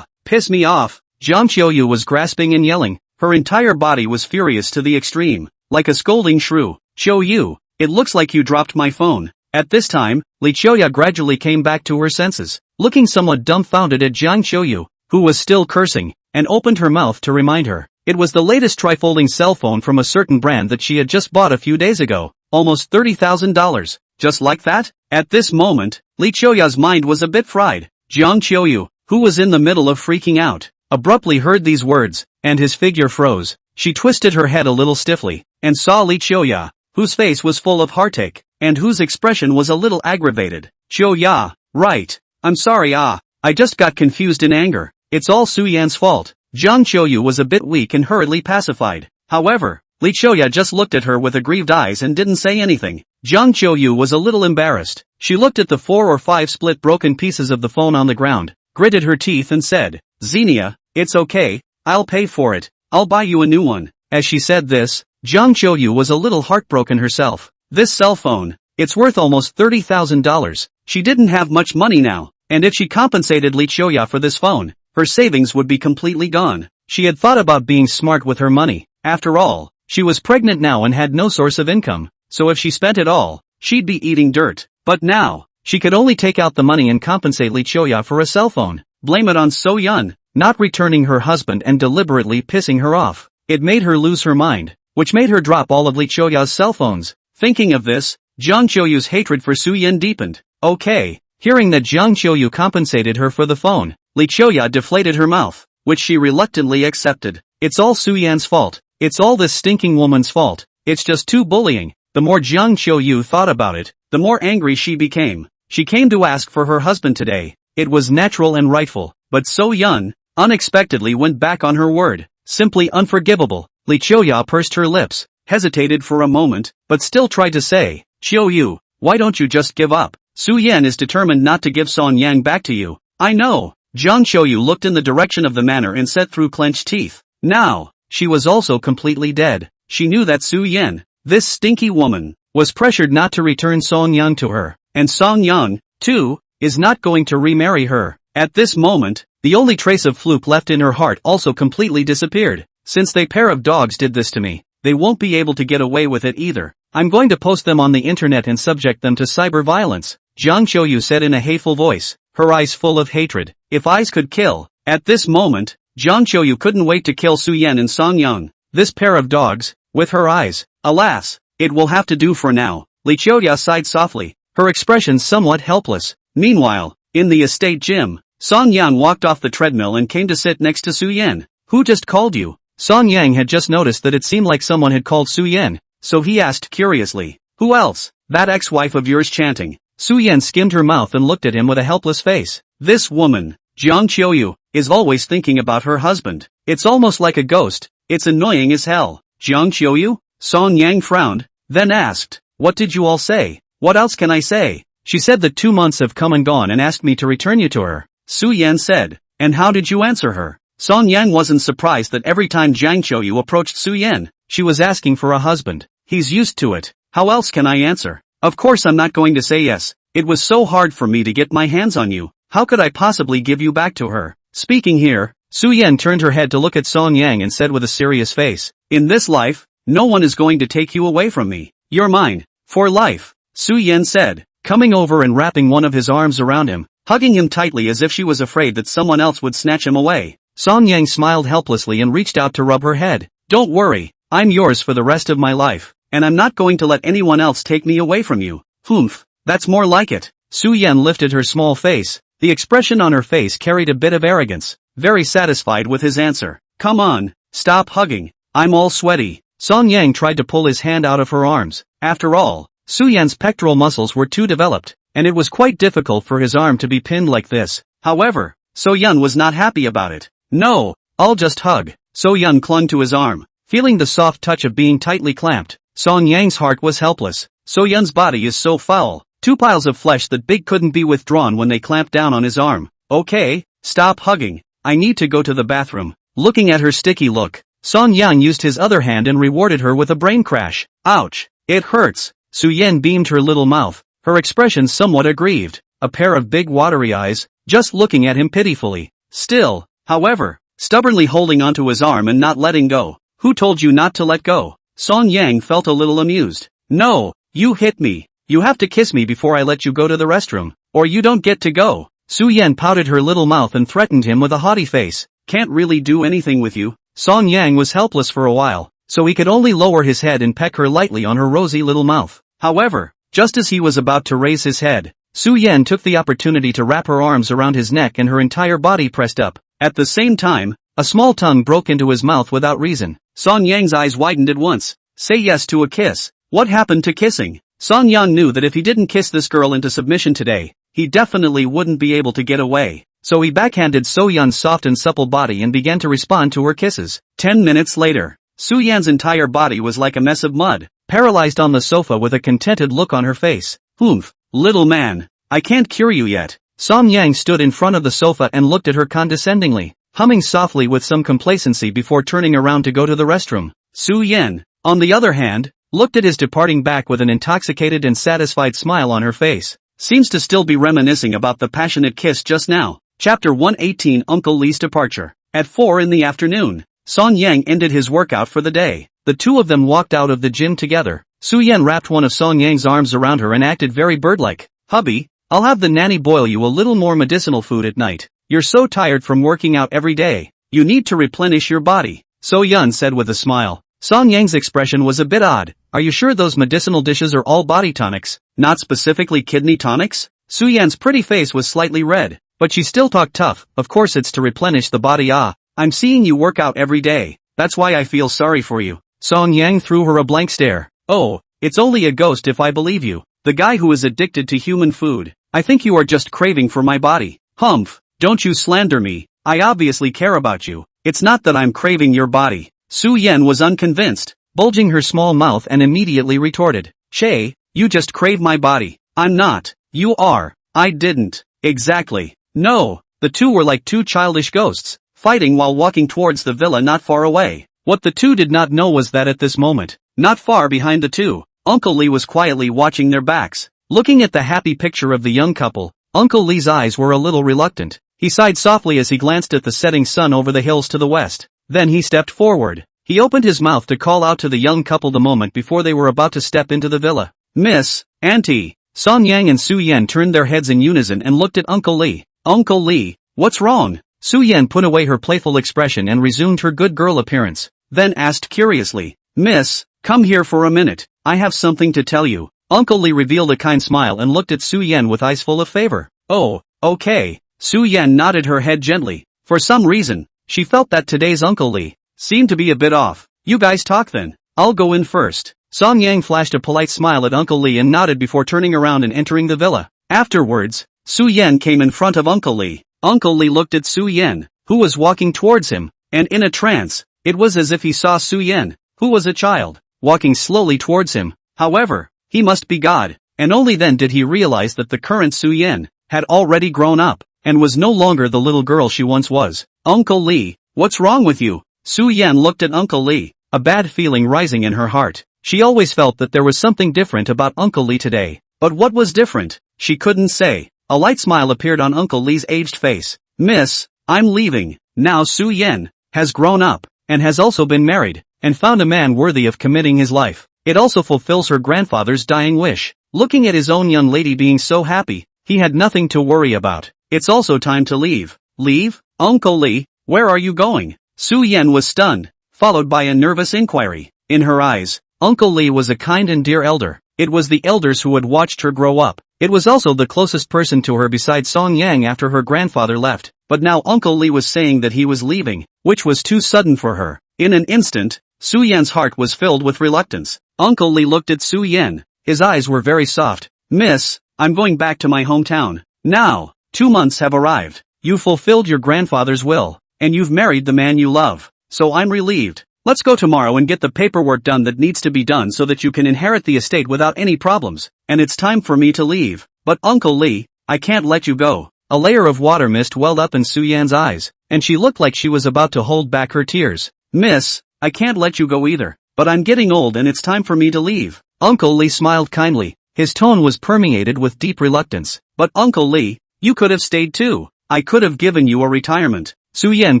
Piss me off. Jiang Qiuyu was grasping and yelling. Her entire body was furious to the extreme, like a scolding shrew. Qiuyu, it looks like you dropped my phone. At this time, Li Qiuya gradually came back to her senses, looking somewhat dumbfounded at Jiang Qiuyu, who was still cursing, and opened her mouth to remind her. It was the latest trifolding cell phone from a certain brand that she had just bought a few days ago, almost $30,000, just like that? At this moment, Li Qiuya's mind was a bit fried. Jiang Qiuyu, who was in the middle of freaking out, abruptly heard these words, and his figure froze. She twisted her head a little stiffly, and saw Li Qiuya, whose face was full of heartache, and whose expression was a little aggravated. Qiuya, right. I'm sorry I just got confused in anger. It's all Su Yan's fault. Jiang Qiuyu was a bit weak and hurriedly pacified. However, Li Qiuya just looked at her with aggrieved eyes and didn't say anything. Jiang Qiuyu was a little embarrassed. She looked at the 4 or 5 split broken pieces of the phone on the ground, gritted her teeth and said, Xenia, it's okay, I'll pay for it, I'll buy you a new one. As she said this, Jiang Qiuyu was a little heartbroken herself. This cell phone, it's worth almost $30,000. She didn't have much money now, and if she compensated Li Qiuya for this phone, her savings would be completely gone. She had thought about being smart with her money. After all, she was pregnant now and had no source of income, so if she spent it all, she'd be eating dirt. But now, she could only take out the money and compensate Li Qiuya for a cell phone. Blame it on So Yun, not returning her husband and deliberately pissing her off. It made her lose her mind, which made her drop all of Li Qiuya's cell phones. Thinking of this, Jiang Qiuyu's hatred for Su Yan deepened. Okay. Hearing that Jiang Qiuyu compensated her for the phone, Li Qiuya deflated her mouth, which she reluctantly accepted. It's all Su Yan's fault. It's all this stinking woman's fault. It's just too bullying. The more Jiang Qiuyu thought about it, the more angry she became. She came to ask for her husband today. It was natural and rightful, but So Yun, unexpectedly went back on her word. Simply unforgivable. Li Qiuya pursed her lips, hesitated for a moment, but still tried to say, Qiuyu, why don't you just give up? Su Yan is determined not to give Song Yang back to you. I know. Jiang Qiuyu looked in the direction of the manor and said through clenched teeth. Now, she was also completely dead. she knew that Su Yan, this stinky woman, was pressured not to return Song Yang to her, and Song Yang, too, is not going to remarry her. At this moment, the only trace of Floop left in her heart also completely disappeared. Since they pair of dogs did this to me, they won't be able to get away with it either. I'm going to post them on the internet and subject them to cyber violence, Jiang Qiuyu said in a hateful voice, her eyes full of hatred. If eyes could kill. At this moment, Jiang Qiuyu couldn't wait to kill Su Yan and Song Yang, this pair of dogs, with her eyes. Alas, it will have to do for now. Li Qiuya sighed softly, her expression somewhat helpless. Meanwhile, in the estate gym, Song Yang walked off the treadmill and came to sit next to Su Yan. Who just called you? Song Yang had just noticed that it seemed like someone had called Su Yan, so he asked curiously, who else? That ex-wife of yours chanting. Su Yan skimmed her mouth and looked at him with a helpless face. This woman, Jiang Qiuyu, is always thinking about her husband. It's almost like a ghost. It's annoying as hell. Jiang Qiuyu? Song Yang frowned, then asked, what did you all say? What else can I say? She said that 2 months have come and gone and asked me to return you to her. Su Yan said, and how did you answer her? Song Yang wasn't surprised that every time Jiang Qiuyu approached Su Yan, she was asking for a husband. He's used to it. How else can I answer? Of course I'm not going to say yes. It was so hard for me to get my hands on you. How could I possibly give you back to her? Speaking here, Su Yan turned her head to look at Song Yang and said with a serious face, in this life, no one is going to take you away from me. You're mine, for life, Su Yan said, coming over and wrapping one of his arms around him, hugging him tightly as if she was afraid that someone else would snatch him away. Song Yang smiled helplessly and reached out to rub her head. Don't worry, I'm yours for the rest of my life, and I'm not going to let anyone else take me away from you. Humph, that's more like it. Su Yan lifted her small face. The expression on her face carried a bit of arrogance, very satisfied with his answer. Come on, stop hugging, I'm all sweaty. Song Yang tried to pull his hand out of her arms. After all, Su Yan's pectoral muscles were too developed, and it was quite difficult for his arm to be pinned like this. However, So Yun was not happy about it. No, I'll just hug. So Yun clung to his arm, feeling the soft touch of being tightly clamped. Song Yang's heart was helpless. So Yun's body is so foul. 2 piles of flesh that big couldn't be withdrawn when they clamped down on his arm. Okay, stop hugging. I need to go to the bathroom. Looking at her sticky look, Song Yang used his other hand and rewarded her with a brain crash. Ouch, it hurts. Su Yan beamed her little mouth, her expression somewhat aggrieved. A pair of big watery eyes, just looking at him pitifully. Still, however, stubbornly holding onto his arm and not letting go. Who told you not to let go? Song Yang felt a little amused. No, you hit me. You have to kiss me before I let you go to the restroom, or you don't get to go. Su Yan pouted her little mouth and threatened him with a haughty face. Can't really do anything with you. Song Yang was helpless for a while, so he could only lower his head and peck her lightly on her rosy little mouth. However, just as he was about to raise his head, Su Yan took the opportunity to wrap her arms around his neck and her entire body pressed up. At the same time, a small tongue broke into his mouth without reason. Song Yang's eyes widened at once. Say yes to a kiss. What happened to kissing? Song Yang knew that if he didn't kiss this girl into submission today, he definitely wouldn't be able to get away. So he backhanded So Yun's soft and supple body and began to respond to her kisses. 10 minutes later, Su Yan's entire body was like a mess of mud, paralyzed on the sofa with a contented look on her face. Humph, little man, I can't cure you yet. Song Yang stood in front of the sofa and looked at her condescendingly, humming softly with some complacency before turning around to go to the restroom. Su Yan, on the other hand, looked at his departing back with an intoxicated and satisfied smile on her face. Seems to still be reminiscing about the passionate kiss just now. Chapter 118 Uncle Lee's departure. At 4 in the afternoon, Song Yang ended his workout for the day. The two of them walked out of the gym together. Su Yan wrapped one of Song Yang's arms around her and acted very bird-like. Hubby, I'll have the nanny boil you a little more medicinal food at night. You're so tired from working out every day. You need to replenish your body, So Yun said with a smile. Song Yang's expression was a bit odd. Are you sure those medicinal dishes are all body tonics, not specifically kidney tonics? Su Yan's pretty face was slightly red, but she still talked tough. Of course it's to replenish the body. I'm seeing you work out every day. That's why I feel sorry for you. Song Yang threw her a blank stare. Oh, it's only a ghost if I believe you. The guy who is addicted to human food. I think you are just craving for my body. Humph, don't you slander me. I obviously care about you. It's not that I'm craving your body. Su Yan was unconvinced, bulging her small mouth and immediately retorted. Shay, you just crave my body. I'm not. You are. I didn't. Exactly. No. The two were like two childish ghosts, fighting while walking towards the villa not far away. What the two did not know was that at this moment, not far behind the two, Uncle Lee was quietly watching their backs. Looking at the happy picture of the young couple, Uncle Lee's eyes were a little reluctant. He sighed softly as he glanced at the setting sun over the hills to the west. Then he stepped forward. He opened his mouth to call out to the young couple the moment before they were about to step into the villa. Miss, Auntie. Song Yang and Su Yan turned their heads in unison and looked at Uncle Lee. Uncle Lee, what's wrong? Su Yan put away her playful expression and resumed her good girl appearance, then asked curiously, Miss, come here for a minute, I have something to tell you. Uncle Lee revealed a kind smile and looked at Su Yan with eyes full of favor. Oh, okay. Su Yan nodded her head gently. For some reason, she felt that today's Uncle Lee seemed to be a bit off. You guys talk then. I'll go in first. Song Yang flashed a polite smile at Uncle Lee and nodded before turning around and entering the villa. Afterwards, Su Yan came in front of Uncle Lee. Uncle Lee looked at Su Yan, who was walking towards him, and in a trance, it was as if he saw Su Yan, who was a child, walking slowly towards him. However, he must be God, and only then did he realize that the current Su Yan had already grown up, and was no longer the little girl she once was. Uncle Lee, what's wrong with you? Su Yan looked at Uncle Lee, a bad feeling rising in her heart. She always felt that there was something different about Uncle Lee today. But what was different? She couldn't say. A light smile appeared on Uncle Lee's aged face. Miss, I'm leaving. Now Su Yan has grown up, and has also been married, and found a man worthy of committing his life. It also fulfills her grandfather's dying wish. Looking at his own young lady being so happy, he had nothing to worry about. It's also time to leave. Leave? Uncle Lee, where are you going? Su Yan was stunned, followed by a nervous inquiry. In her eyes, Uncle Lee was a kind and dear elder. It was the elders who had watched her grow up. It was also the closest person to her besides Song Yang after her grandfather left. But now Uncle Lee was saying that he was leaving, which was too sudden for her. In an instant, Su Yan's heart was filled with reluctance. Uncle Lee looked at Su Yan. His eyes were very soft. Miss, I'm going back to my hometown. Now, 2 months have arrived. You fulfilled your grandfather's will, and you've married the man you love. So I'm relieved. Let's go tomorrow and get the paperwork done that needs to be done so that you can inherit the estate without any problems. And it's time for me to leave. But Uncle Lee, I can't let you go. A layer of water mist welled up in Su Yan's eyes, and she looked like she was about to hold back her tears. Miss, I can't let you go either. But I'm getting old and it's time for me to leave. Uncle Lee smiled kindly. His tone was permeated with deep reluctance. But Uncle Lee, you could have stayed too. I could have given you a retirement. Su Yan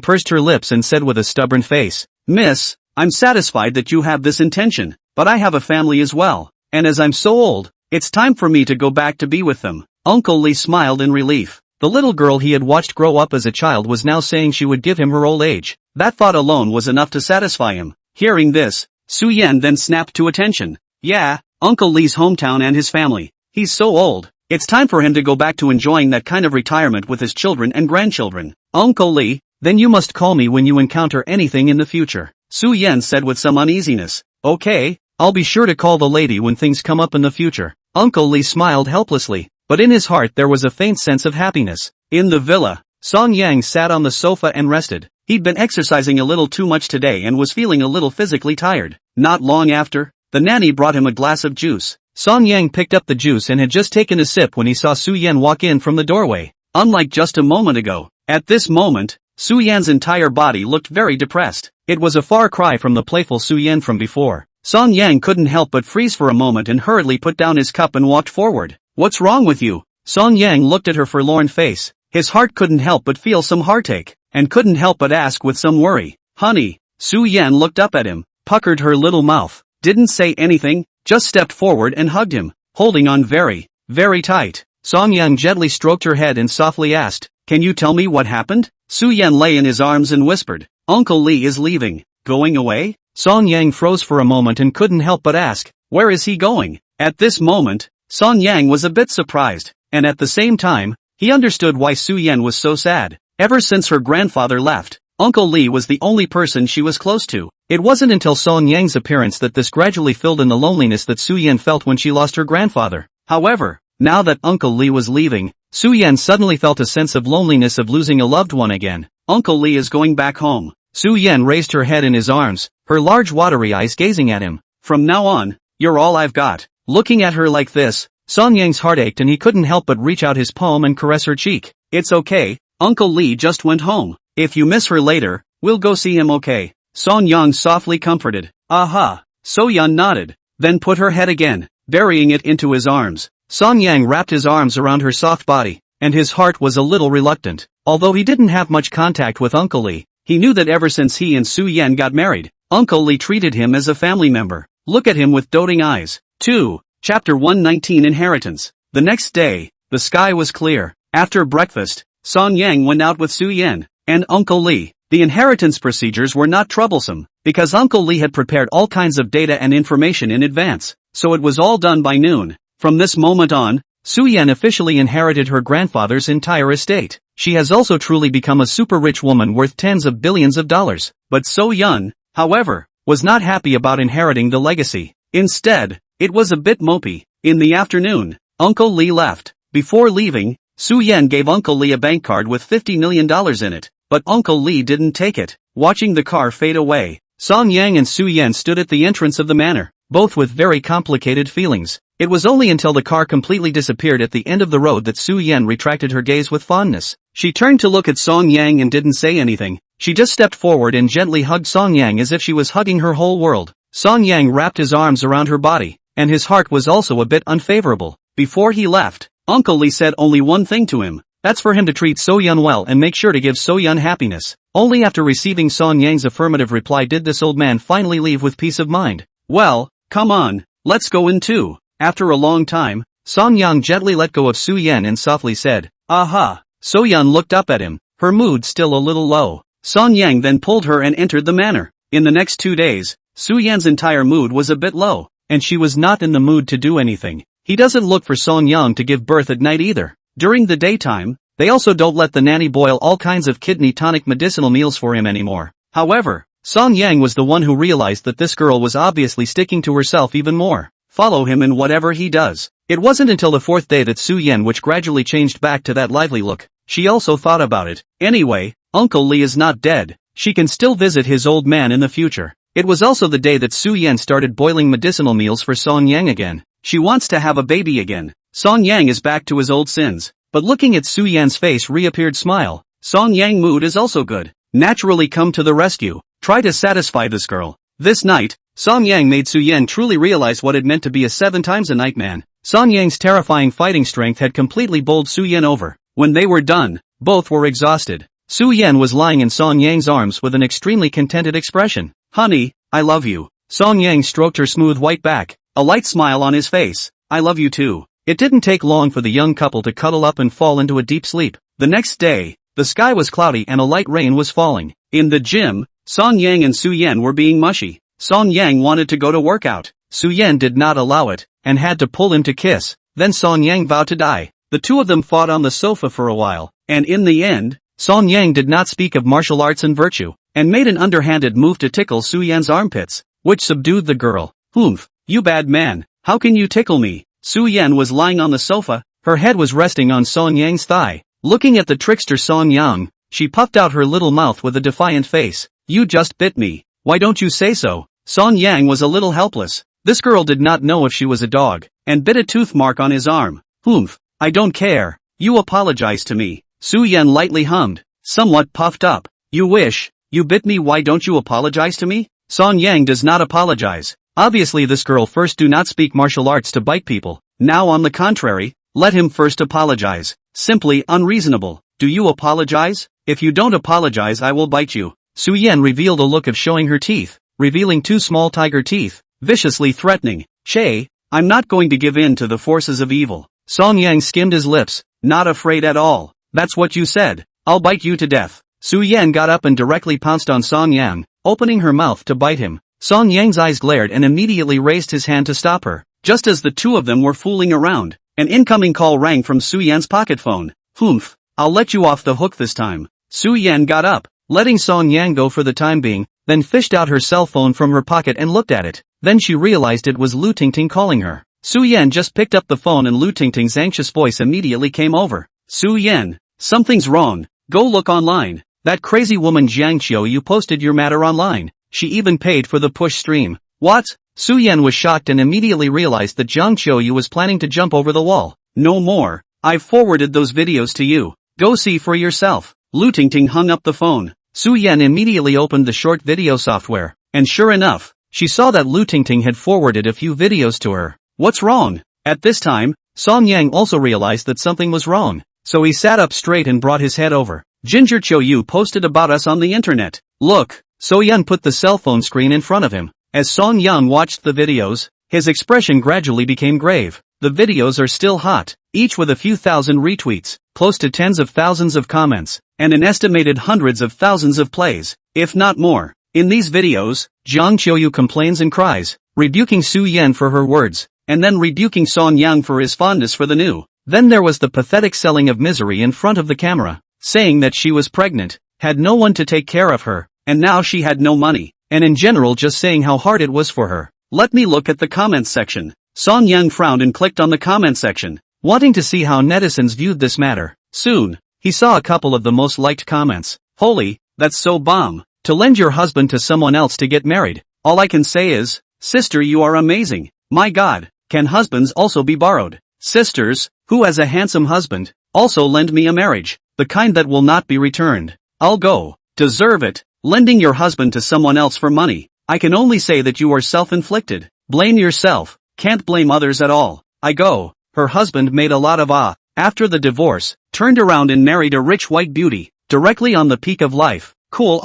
pursed her lips and said with a stubborn face, Miss, I'm satisfied that you have this intention, but I have a family as well, and as I'm so old, it's time for me to go back to be with them. Uncle Lee smiled in relief. The little girl he had watched grow up as a child was now saying she would give him her old age. That thought alone was enough to satisfy him. Hearing this, Su Yan then snapped to attention. Yeah, Uncle Lee's hometown and his family. He's so old. It's time for him to go back to enjoying that kind of retirement with his children and grandchildren. Uncle Lee, then you must call me when you encounter anything in the future. Su Yan said with some uneasiness. Okay, I'll be sure to call the lady when things come up in the future. Uncle Lee smiled helplessly, but in his heart there was a faint sense of happiness. In the villa, Song Yang sat on the sofa and rested. He'd been exercising a little too much today and was feeling a little physically tired. Not long after, the nanny brought him a glass of juice. Song Yang picked up the juice and had just taken a sip when he saw Su Yan walk in from the doorway. Unlike just a moment ago, at this moment, Su Yan's entire body looked very depressed. It was a far cry from the playful Su Yan from before. Song Yang couldn't help but freeze for a moment and hurriedly put down his cup and walked forward. What's wrong with you? Song Yang looked at her forlorn face. His heart couldn't help but feel some heartache, and couldn't help but ask with some worry. Honey. Su Yan looked up at him, puckered her little mouth, didn't say anything, just stepped forward and hugged him, holding on very, very tight. Song Yang gently stroked her head and softly asked, Can you tell me what happened? Su Yan lay in his arms and whispered, Uncle Lee is leaving. Going away? Song Yang froze for a moment and couldn't help but ask, where is he going? At this moment, Song Yang was a bit surprised, and at the same time, he understood why Su Yan was so sad. Ever since her grandfather left, Uncle Lee was the only person she was close to. It wasn't until Song Yang's appearance that this gradually filled in the loneliness that Su Yan felt when she lost her grandfather. However, now that Uncle Lee was leaving, Su Yan suddenly felt a sense of loneliness of losing a loved one again. Uncle Lee is going back home. Su Yan raised her head in his arms, her large watery eyes gazing at him. From now on, you're all I've got. Looking at her like this, Song Yang's heart ached and he couldn't help but reach out his palm and caress her cheek. It's okay, Uncle Lee just went home. If you miss her later, we'll go see him, okay? Song Yang softly comforted. Aha. So Yan nodded, then put her head again, burying it into his arms. Song Yang wrapped his arms around her soft body, and his heart was a little reluctant. Although he didn't have much contact with Uncle Lee, he knew that ever since he and Su Yan got married, Uncle Lee treated him as a family member. Look at him with doting eyes. 2. Chapter 119 Inheritance. The next day, the sky was clear. After breakfast, Song Yang went out with Su Yan and Uncle Lee. The inheritance procedures were not troublesome, because Uncle Lee had prepared all kinds of data and information in advance, so it was all done by noon. From this moment on, Su Yan officially inherited her grandfather's entire estate. She has also truly become a super rich woman worth tens of billions of dollars. But So Yun, however, was not happy about inheriting the legacy. Instead, it was a bit mopey. In the afternoon, Uncle Lee left. Before leaving, Su Yan gave Uncle Lee a bank card with $50 million in it. But Uncle Lee didn't take it. Watching the car fade away, Song Yang and Su Yan stood at the entrance of the manor, both with very complicated feelings. It was only until the car completely disappeared at the end of the road that Su Yan retracted her gaze with fondness. She turned to look at Song Yang and didn't say anything. She just stepped forward and gently hugged Song Yang as if she was hugging her whole world. Song Yang wrapped his arms around her body, and his heart was also a bit unfavorable. Before he left, Uncle Lee said only one thing to him. That's for him to treat So Yun well and make sure to give So Yun happiness. Only after receiving Song Yang's affirmative reply did this old man finally leave with peace of mind. Well, come on, let's go in too. After a long time, Song Yang gently let go of Su Yan and softly said, aha. So Yun looked up at him, her mood still a little low. Song Yang then pulled her and entered the manor. In the next 2 days, Su Yan's entire mood was a bit low, and she was not in the mood to do anything. He doesn't look for Song Yang to give birth at night either. During the daytime, they also don't let the nanny boil all kinds of kidney tonic medicinal meals for him anymore. However, Song Yang was the one who realized that this girl was obviously sticking to herself even more. Follow him in whatever he does. It wasn't until the 4th day that Su Yan which gradually changed back to that lively look. She also thought about it. Anyway, Uncle Lee is not dead. She can still visit his old man in the future. It was also the day that Su Yan started boiling medicinal meals for Song Yang again. She wants to have a baby again. Song Yang is back to his old sins. But looking at Su Yan's face reappeared smile. Song Yang mood is also good. Naturally come to the rescue. Try to satisfy this girl. This night, Song Yang made Su Yan truly realize what it meant to be a 7 times a night man. Song Yang's terrifying fighting strength had completely bowled Su Yan over. When they were done, both were exhausted. Su Yan was lying in Song Yang's arms with an extremely contented expression. Honey, I love you. Song Yang stroked her smooth white back, a light smile on his face. I love you too. It didn't take long for the young couple to cuddle up and fall into a deep sleep. The next day, the sky was cloudy and a light rain was falling. In the gym, Song Yang and Su Yan were being mushy. Song Yang wanted to go to work out. Su Yan did not allow it, and had to pull him to kiss. Then Song Yang vowed to die. The two of them fought on the sofa for a while, and in the end, Song Yang did not speak of martial arts and virtue, and made an underhanded move to tickle Su Yan's armpits, which subdued the girl. Humph, you bad man, how can you tickle me? Su Yan was lying on the sofa, her head was resting on Song Yang's thigh. Looking at the trickster Song Yang, she puffed out her little mouth with a defiant face. You just bit me. Why don't you say so? Song Yang was a little helpless. This girl did not know if she was a dog, and bit a tooth mark on his arm. Humph, I don't care. You apologize to me. Su Yan lightly hummed, somewhat puffed up. You wish, you bit me. Why don't you apologize to me? Song Yang does not apologize. Obviously this girl first do not speak martial arts to bite people. Now on the contrary, let him first apologize. Simply unreasonable. Do you apologize? If you don't apologize I will bite you. Su Yan revealed a look of showing her teeth, revealing 2 small tiger teeth, viciously threatening. Che, I'm not going to give in to the forces of evil. Song Yang skimmed his lips, not afraid at all. That's what you said. I'll bite you to death. Su Yan got up and directly pounced on Song Yang, opening her mouth to bite him. Song Yang's eyes glared and immediately raised his hand to stop her. Just as the two of them were fooling around, an incoming call rang from Su Yan's pocket phone. Humph, I'll let you off the hook this time. Su Yan got up, letting Song Yang go for the time being, then fished out her cell phone from her pocket and looked at it. Then she realized it was Lu Tingting calling her. Su Yan just picked up the phone and Lu Tingting's anxious voice immediately came over. Su Yan, something's wrong. Go look online. That crazy woman Jiang Qiuyu posted your matter online. She even paid for the push stream. What? Su Yan was shocked and immediately realized that Jiang Qiuyu was planning to jump over the wall. No more. I've forwarded those videos to you. Go see for yourself. Lu Tingting hung up the phone. Su Yan immediately opened the short video software, and sure enough, she saw that Lu Tingting had forwarded a few videos to her. What's wrong? At this time, Song Yang also realized that something was wrong, so he sat up straight and brought his head over. Jiang Qiuyu posted about us on the internet. Look, So Yan put the cell phone screen in front of him. As Song Yang watched the videos, his expression gradually became grave. The videos are still hot, each with a few thousand retweets, close to tens of thousands of comments, and an estimated hundreds of thousands of plays, if not more. In these videos, Jiang Qiuyu complains and cries, rebuking Su Yan for her words, and then rebuking Song Yang for his fondness for the new. Then there was the pathetic selling of misery in front of the camera, saying that she was pregnant, had no one to take care of her, and now she had no money, and in general just saying how hard it was for her. Let me look at the comments section. Song Yang frowned and clicked on the comment section, wanting to see how netizens viewed this matter. Soon, he saw a couple of the most liked comments. Holy, that's so bomb. To lend your husband to someone else to get married. All I can say is, sister, you are amazing. My God, can husbands also be borrowed? Sisters, who has a handsome husband, also lend me a marriage, the kind that will not be returned. I'll go. Deserve it. Lending your husband to someone else for money. I can only say that you are self-inflicted. Blame yourself. Can't blame others at all. I go. Her husband made a lot of after the divorce, turned around and married a rich white beauty, directly on the peak of life. Cool.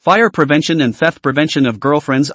Fire prevention and theft prevention of girlfriends.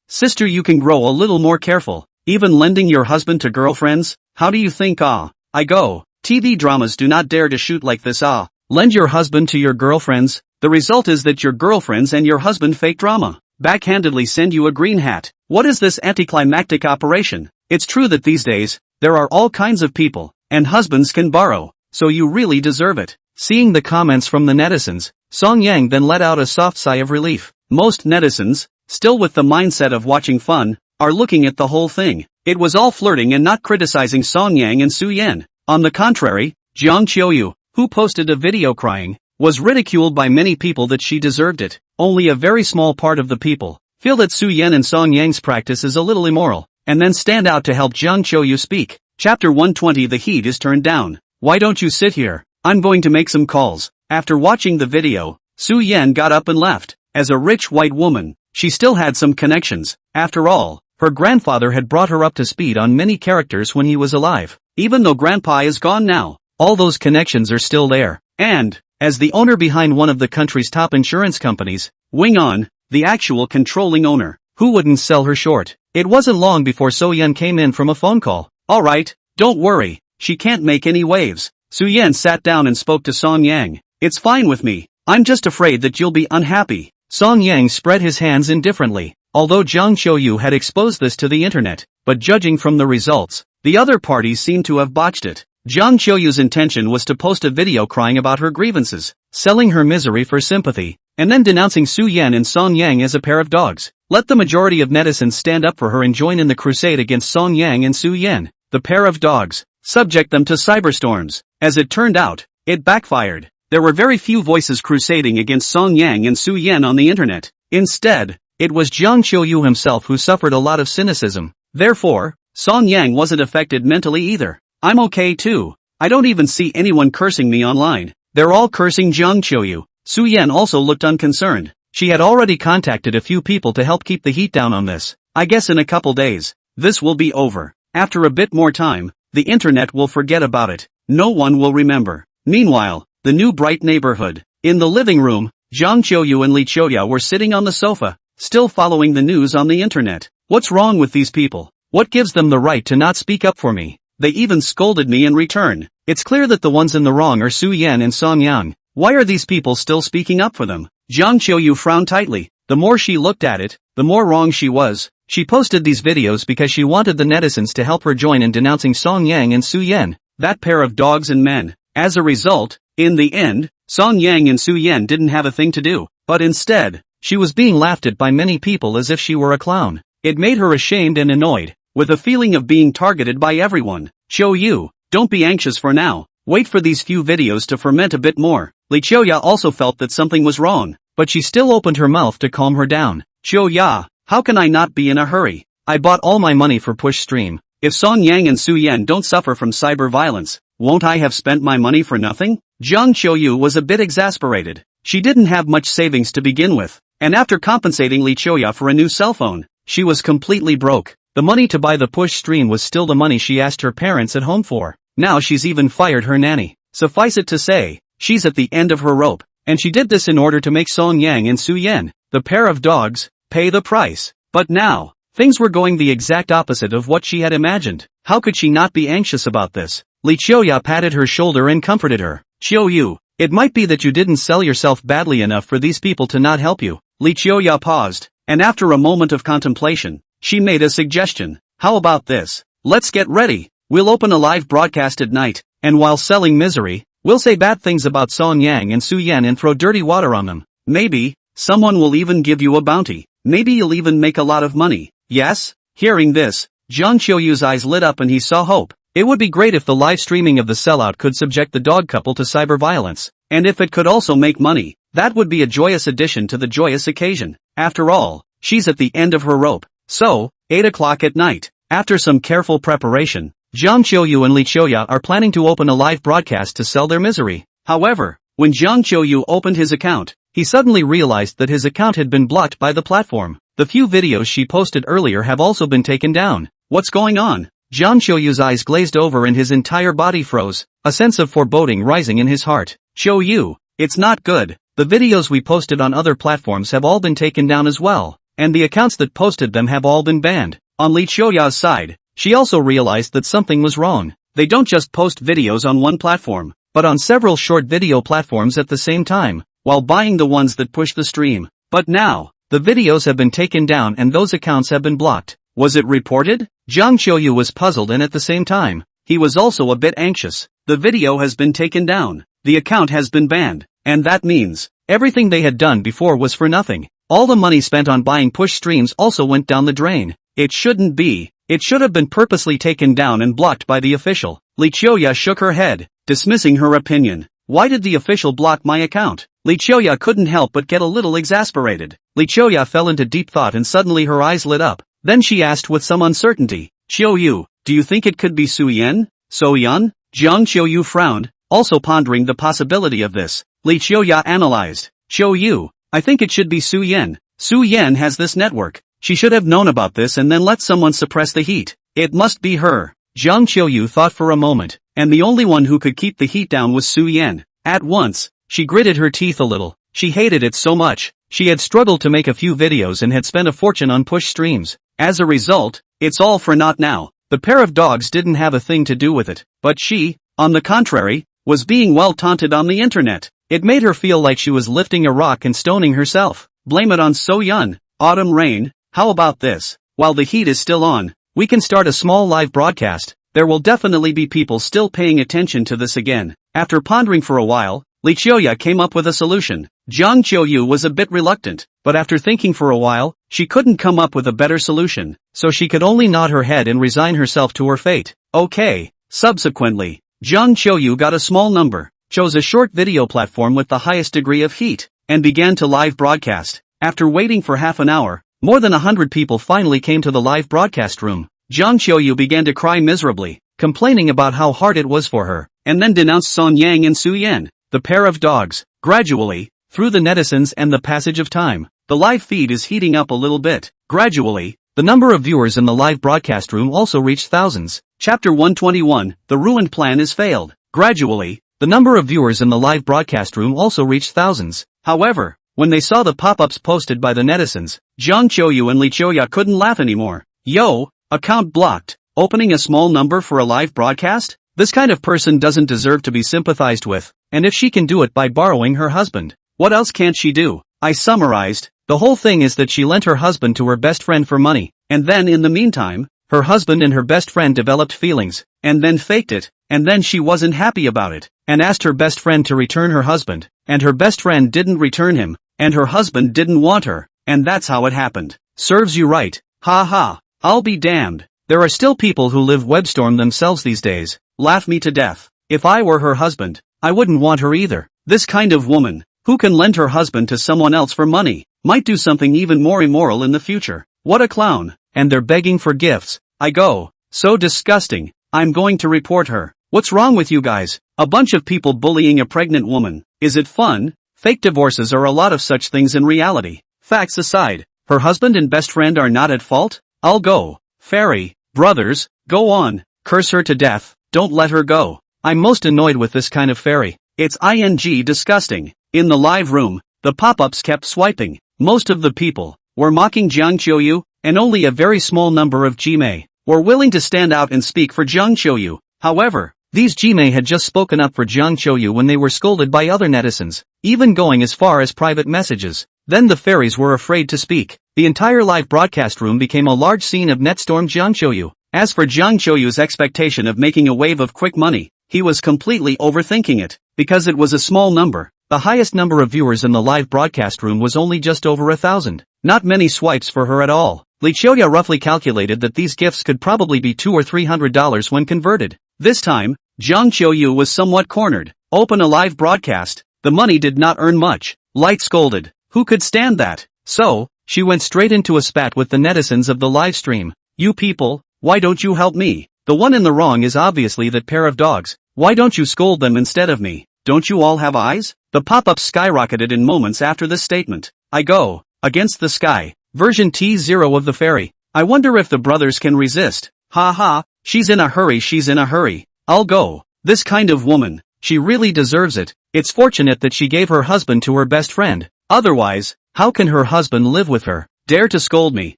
Sister, you can grow a little more careful. Even lending your husband to girlfriends? How do you think? I go. TV dramas do not dare to shoot like this. Lend your husband to your girlfriends. The result is that your girlfriends and your husband fake drama. Backhandedly send you a green hat. What is this anticlimactic operation? It's true that these days, there are all kinds of people, and husbands can borrow, so you really deserve it. Seeing the comments from the netizens, Song Yang then let out a soft sigh of relief. Most netizens, still with the mindset of watching fun, are looking at the whole thing. It was all flirting and not criticizing Song Yang and Su Yan. On the contrary, Jiang Qiuyu, who posted a video crying, was ridiculed by many people that she deserved it. Only a very small part of the people feel that Su Yan and Song Yang's practice is a little immoral, and then stand out to help Jiang Qiuyu speak. Chapter 120. The heat is turned down. Why don't you sit here? I'm going to make some calls. After watching the video, Su Yan got up and left. As a rich white woman, she still had some connections. After all, her grandfather had brought her up to speed on many characters when he was alive. Even though grandpa is gone now, all those connections are still there. And, as the owner behind one of the country's top insurance companies, Wing On, the actual controlling owner, who wouldn't sell her short? It wasn't long before So Yan came in from a phone call. Alright, don't worry, she can't make any waves. Su Yan sat down and spoke to Song Yang. It's fine with me, I'm just afraid that you'll be unhappy. Song Yang spread his hands indifferently, although Jiang Qiuyu had exposed this to the internet, but judging from the results, the other parties seemed to have botched it. Jiang Qiuyu's intention was to post a video crying about her grievances, selling her misery for sympathy, and then denouncing Su Yan and Song Yang as a pair of dogs. Let the majority of netizens stand up for her and join in the crusade against Song Yang and Su Yan, the pair of dogs, subject them to cyberstorms. As it turned out, it backfired. There were very few voices crusading against Song Yang and Su Yan on the internet. Instead, it was Jiang Qiuyu himself who suffered a lot of cynicism. Therefore, Song Yang wasn't affected mentally either. I'm okay too. I don't even see anyone cursing me online. They're all cursing Jiang Qiuyu. Su Yan also looked unconcerned. She had already contacted a few people to help keep the heat down on this. I guess in a couple days, this will be over. After a bit more time, the internet will forget about it. No one will remember. Meanwhile, the new bright neighborhood. In the living room, Jiang Qiuyu and Li Qiuya were sitting on the sofa, still following the news on the internet. What's wrong with these people? What gives them the right to not speak up for me? They even scolded me in return. It's clear that the ones in the wrong are Su Yan and Song Yang. Why are these people still speaking up for them? Jiang Qiuyu frowned tightly. The more she looked at it, the more wrong she was. She posted these videos because she wanted the netizens to help her join in denouncing Song Yang and Su Yan, that pair of dogs and men. As a result, in the end, Song Yang and Su Yan didn't have a thing to do, but instead, she was being laughed at by many people as if she were a clown. It made her ashamed and annoyed, with a feeling of being targeted by everyone. Qiuyu, don't be anxious for now. Wait for these few videos to ferment a bit more. Li Qiuya also felt that something was wrong, but she still opened her mouth to calm her down. Qiuya, how can I not be in a hurry? I bought all my money for Push Stream. If Song Yang and Su Yan don't suffer from cyber violence, won't I have spent my money for nothing? Jiang Qiuyu was a bit exasperated. She didn't have much savings to begin with, and after compensating Li Qiuyu for a new cell phone, she was completely broke. The money to buy the push stream was still the money she asked her parents at home for. Now she's even fired her nanny. Suffice it to say, she's at the end of her rope, and she did this in order to make Song Yang and Su Yan, the pair of dogs, pay the price. But now, things were going the exact opposite of what she had imagined. How could she not be anxious about this? Li Qiuyu patted her shoulder and comforted her. Qiuyu, it might be that you didn't sell yourself badly enough for these people to not help you. Li Qiuyu paused, and after a moment of contemplation, she made a suggestion. How about this? Let's get ready. We'll open a live broadcast at night, and while selling misery, we'll say bad things about Song Yang and Su Yan and throw dirty water on them. Maybe, someone will even give you a bounty. Maybe you'll even make a lot of money. Yes? Hearing this, Jiang Qiuyu's eyes lit up and he saw hope. It would be great if the live streaming of the sellout could subject the dog couple to cyber violence, and if it could also make money, that would be a joyous addition to the joyous occasion. After all, she's at the end of her rope. So, 8 o'clock at night. After some careful preparation, Jiang Qiuyu and Li Qiuyu are planning to open a live broadcast to sell their misery. However, when Jiang Qiuyu opened his account, he suddenly realized that his account had been blocked by the platform. The few videos she posted earlier have also been taken down. What's going on? Jiang Qiuyu's eyes glazed over and his entire body froze, a sense of foreboding rising in his heart. Qiuyu, it's not good. The videos we posted on other platforms have all been taken down as well, and the accounts that posted them have all been banned. On Li Qiuyu's side, she also realized that something was wrong. They don't just post videos on one platform, but on several short video platforms at the same time, while buying the ones that push the stream. But now, the videos have been taken down and those accounts have been blocked. Was it reported? Jiang Qiuyu was puzzled and at the same time, he was also a bit anxious. The video has been taken down, the account has been banned, and that means, everything they had done before was for nothing. All the money spent on buying push streams also went down the drain. It shouldn't be. It should have been purposely taken down and blocked by the official. Li Qiuyu shook her head, dismissing her opinion. Why did the official block my account? Li Qiuyu couldn't help but get a little exasperated. Li Qiuyu fell into deep thought and suddenly her eyes lit up. Then she asked with some uncertainty, Qiuyu, do you think it could be Su Yan? So Yan? Jiang Qiuyu frowned, also pondering the possibility of this. Li Qiuyu analyzed. Qiuyu, I think it should be Su Yan. Su Yan has this network. She should have known about this and then let someone suppress the heat. It must be her. Jiang Qiuyu thought for a moment, and the only one who could keep the heat down was Su Yan. At once, she gritted her teeth a little. She hated it so much. She had struggled to make a few videos and had spent a fortune on push streams. As a result, it's all for naught now. The pair of dogs didn't have a thing to do with it, but she, on the contrary, was being well taunted on the internet. It made her feel like she was lifting a rock and stoning herself. Blame it on So Yan. Autumn rain. How about this? While the heat is still on, we can start a small live broadcast. There will definitely be people still paying attention to this again. After pondering for a while, Li Qiuyu came up with a solution. Jiang Qiuyu was a bit reluctant, but after thinking for a while, she couldn't come up with a better solution, so she could only nod her head and resign herself to her fate. Okay. Subsequently, Jiang Qiuyu got a small number, chose a short video platform with the highest degree of heat, and began to live broadcast. After waiting for half an hour, more than 100 people finally came to the live broadcast room. Jiang Qiuyu began to cry miserably, complaining about how hard it was for her, and then denounced Song Yang and Su Yan, the pair of dogs. Gradually, through the netizens and the passage of time, the live feed is heating up a little bit. Gradually, the number of viewers in the live broadcast room also reached thousands. Chapter 121, The Ruined Plan is Failed. Gradually, the number of viewers in the live broadcast room also reached thousands. However, when they saw the pop-ups posted by the netizens, Jiang Qiuyu and Li Qiuyu couldn't laugh anymore. Yo, account blocked. Opening a small number for a live broadcast? This kind of person doesn't deserve to be sympathized with, and if she can do it by borrowing her husband, what else can't she do? I summarized, the whole thing is that she lent her husband to her best friend for money, and then in the meantime, her husband and her best friend developed feelings, and then faked it, and then she wasn't happy about it, and asked her best friend to return her husband, and her best friend didn't return him, and her husband didn't want her, and that's how it happened. Serves you right. Ha ha. I'll be damned. There are still people who live webstorm themselves these days. Laugh me to death. If I were her husband, I wouldn't want her either. This kind of woman, who can lend her husband to someone else for money, might do something even more immoral in the future. What a clown. And they're begging for gifts. I go. So disgusting. I'm going to report her. What's wrong with you guys? A bunch of people bullying a pregnant woman. Is it fun? Fake divorces are a lot of such things in reality. Facts aside, her husband and best friend are not at fault? I'll go. Fairy, brothers, go on, curse her to death, don't let her go. I'm most annoyed with this kind of fairy. It's disgusting. In the live room, the pop-ups kept swiping. Most of the people were mocking Jiang Qiuyu, and only a very small number of Jime were willing to stand out and speak for Jiang Qiuyu. However, these Jime had just spoken up for Jiang Qiuyu when they were scolded by other netizens, even going as far as private messages. Then the fairies were afraid to speak. The entire live broadcast room became a large scene of netstorm Jiang Qiuyu. As for Jiang Qiuyu's expectation of making a wave of quick money, he was completely overthinking it, because it was a small number. The highest number of viewers in the live broadcast room was only just over 1,000. Not many swipes for her at all. Li Qiuyu roughly calculated that these gifts could probably be $200 or $300 when converted. This time, Jiang Qiuyu was somewhat cornered. Open a live broadcast. The money did not earn much. Light scolded. Who could stand that? So, she went straight into a spat with the netizens of the live stream. You people, why don't you help me? The one in the wrong is obviously that pair of dogs. Why don't you scold them instead of me? Don't you all have eyes? The pop-ups skyrocketed in moments after this statement. I go. Against the sky. Version T0 of the fairy. I wonder if the brothers can resist. Ha ha, she's in a hurry. I'll go. This kind of woman. She really deserves it. It's fortunate that she gave her husband to her best friend. Otherwise, how can her husband live with her? Dare to scold me.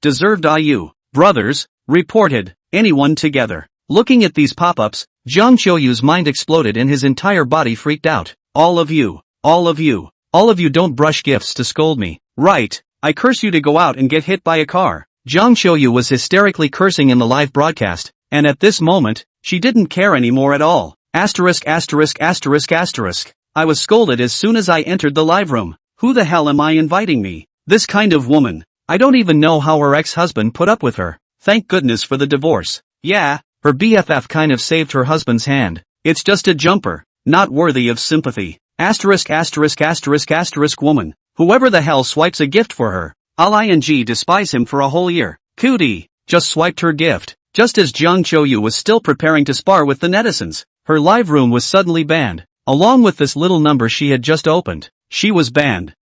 Deserved you. Brothers, reported. Anyone together. Looking at these pop-ups, Jiang Qiuyu's mind exploded and his entire body freaked out. All of you don't brush gifts to scold me. Right, I curse you to go out and get hit by a car. Jiang Qiuyu was hysterically cursing in the live broadcast, and at this moment, she didn't care anymore at all. I was scolded as soon as I entered the live room. Who the hell am I inviting me? This kind of woman. I don't even know how her ex-husband put up with her. Thank goodness for the divorce. Yeah, her BFF kind of saved her husband's hand. It's just a jumper. Not worthy of sympathy. Woman. Whoever the hell swipes a gift for her. I'll despise him for a whole year. Cootie. Just swiped her gift. Just as Jiang Qiuyu was still preparing to spar with the netizens, her live room was suddenly banned. Along with this little number she had just opened. She was banned.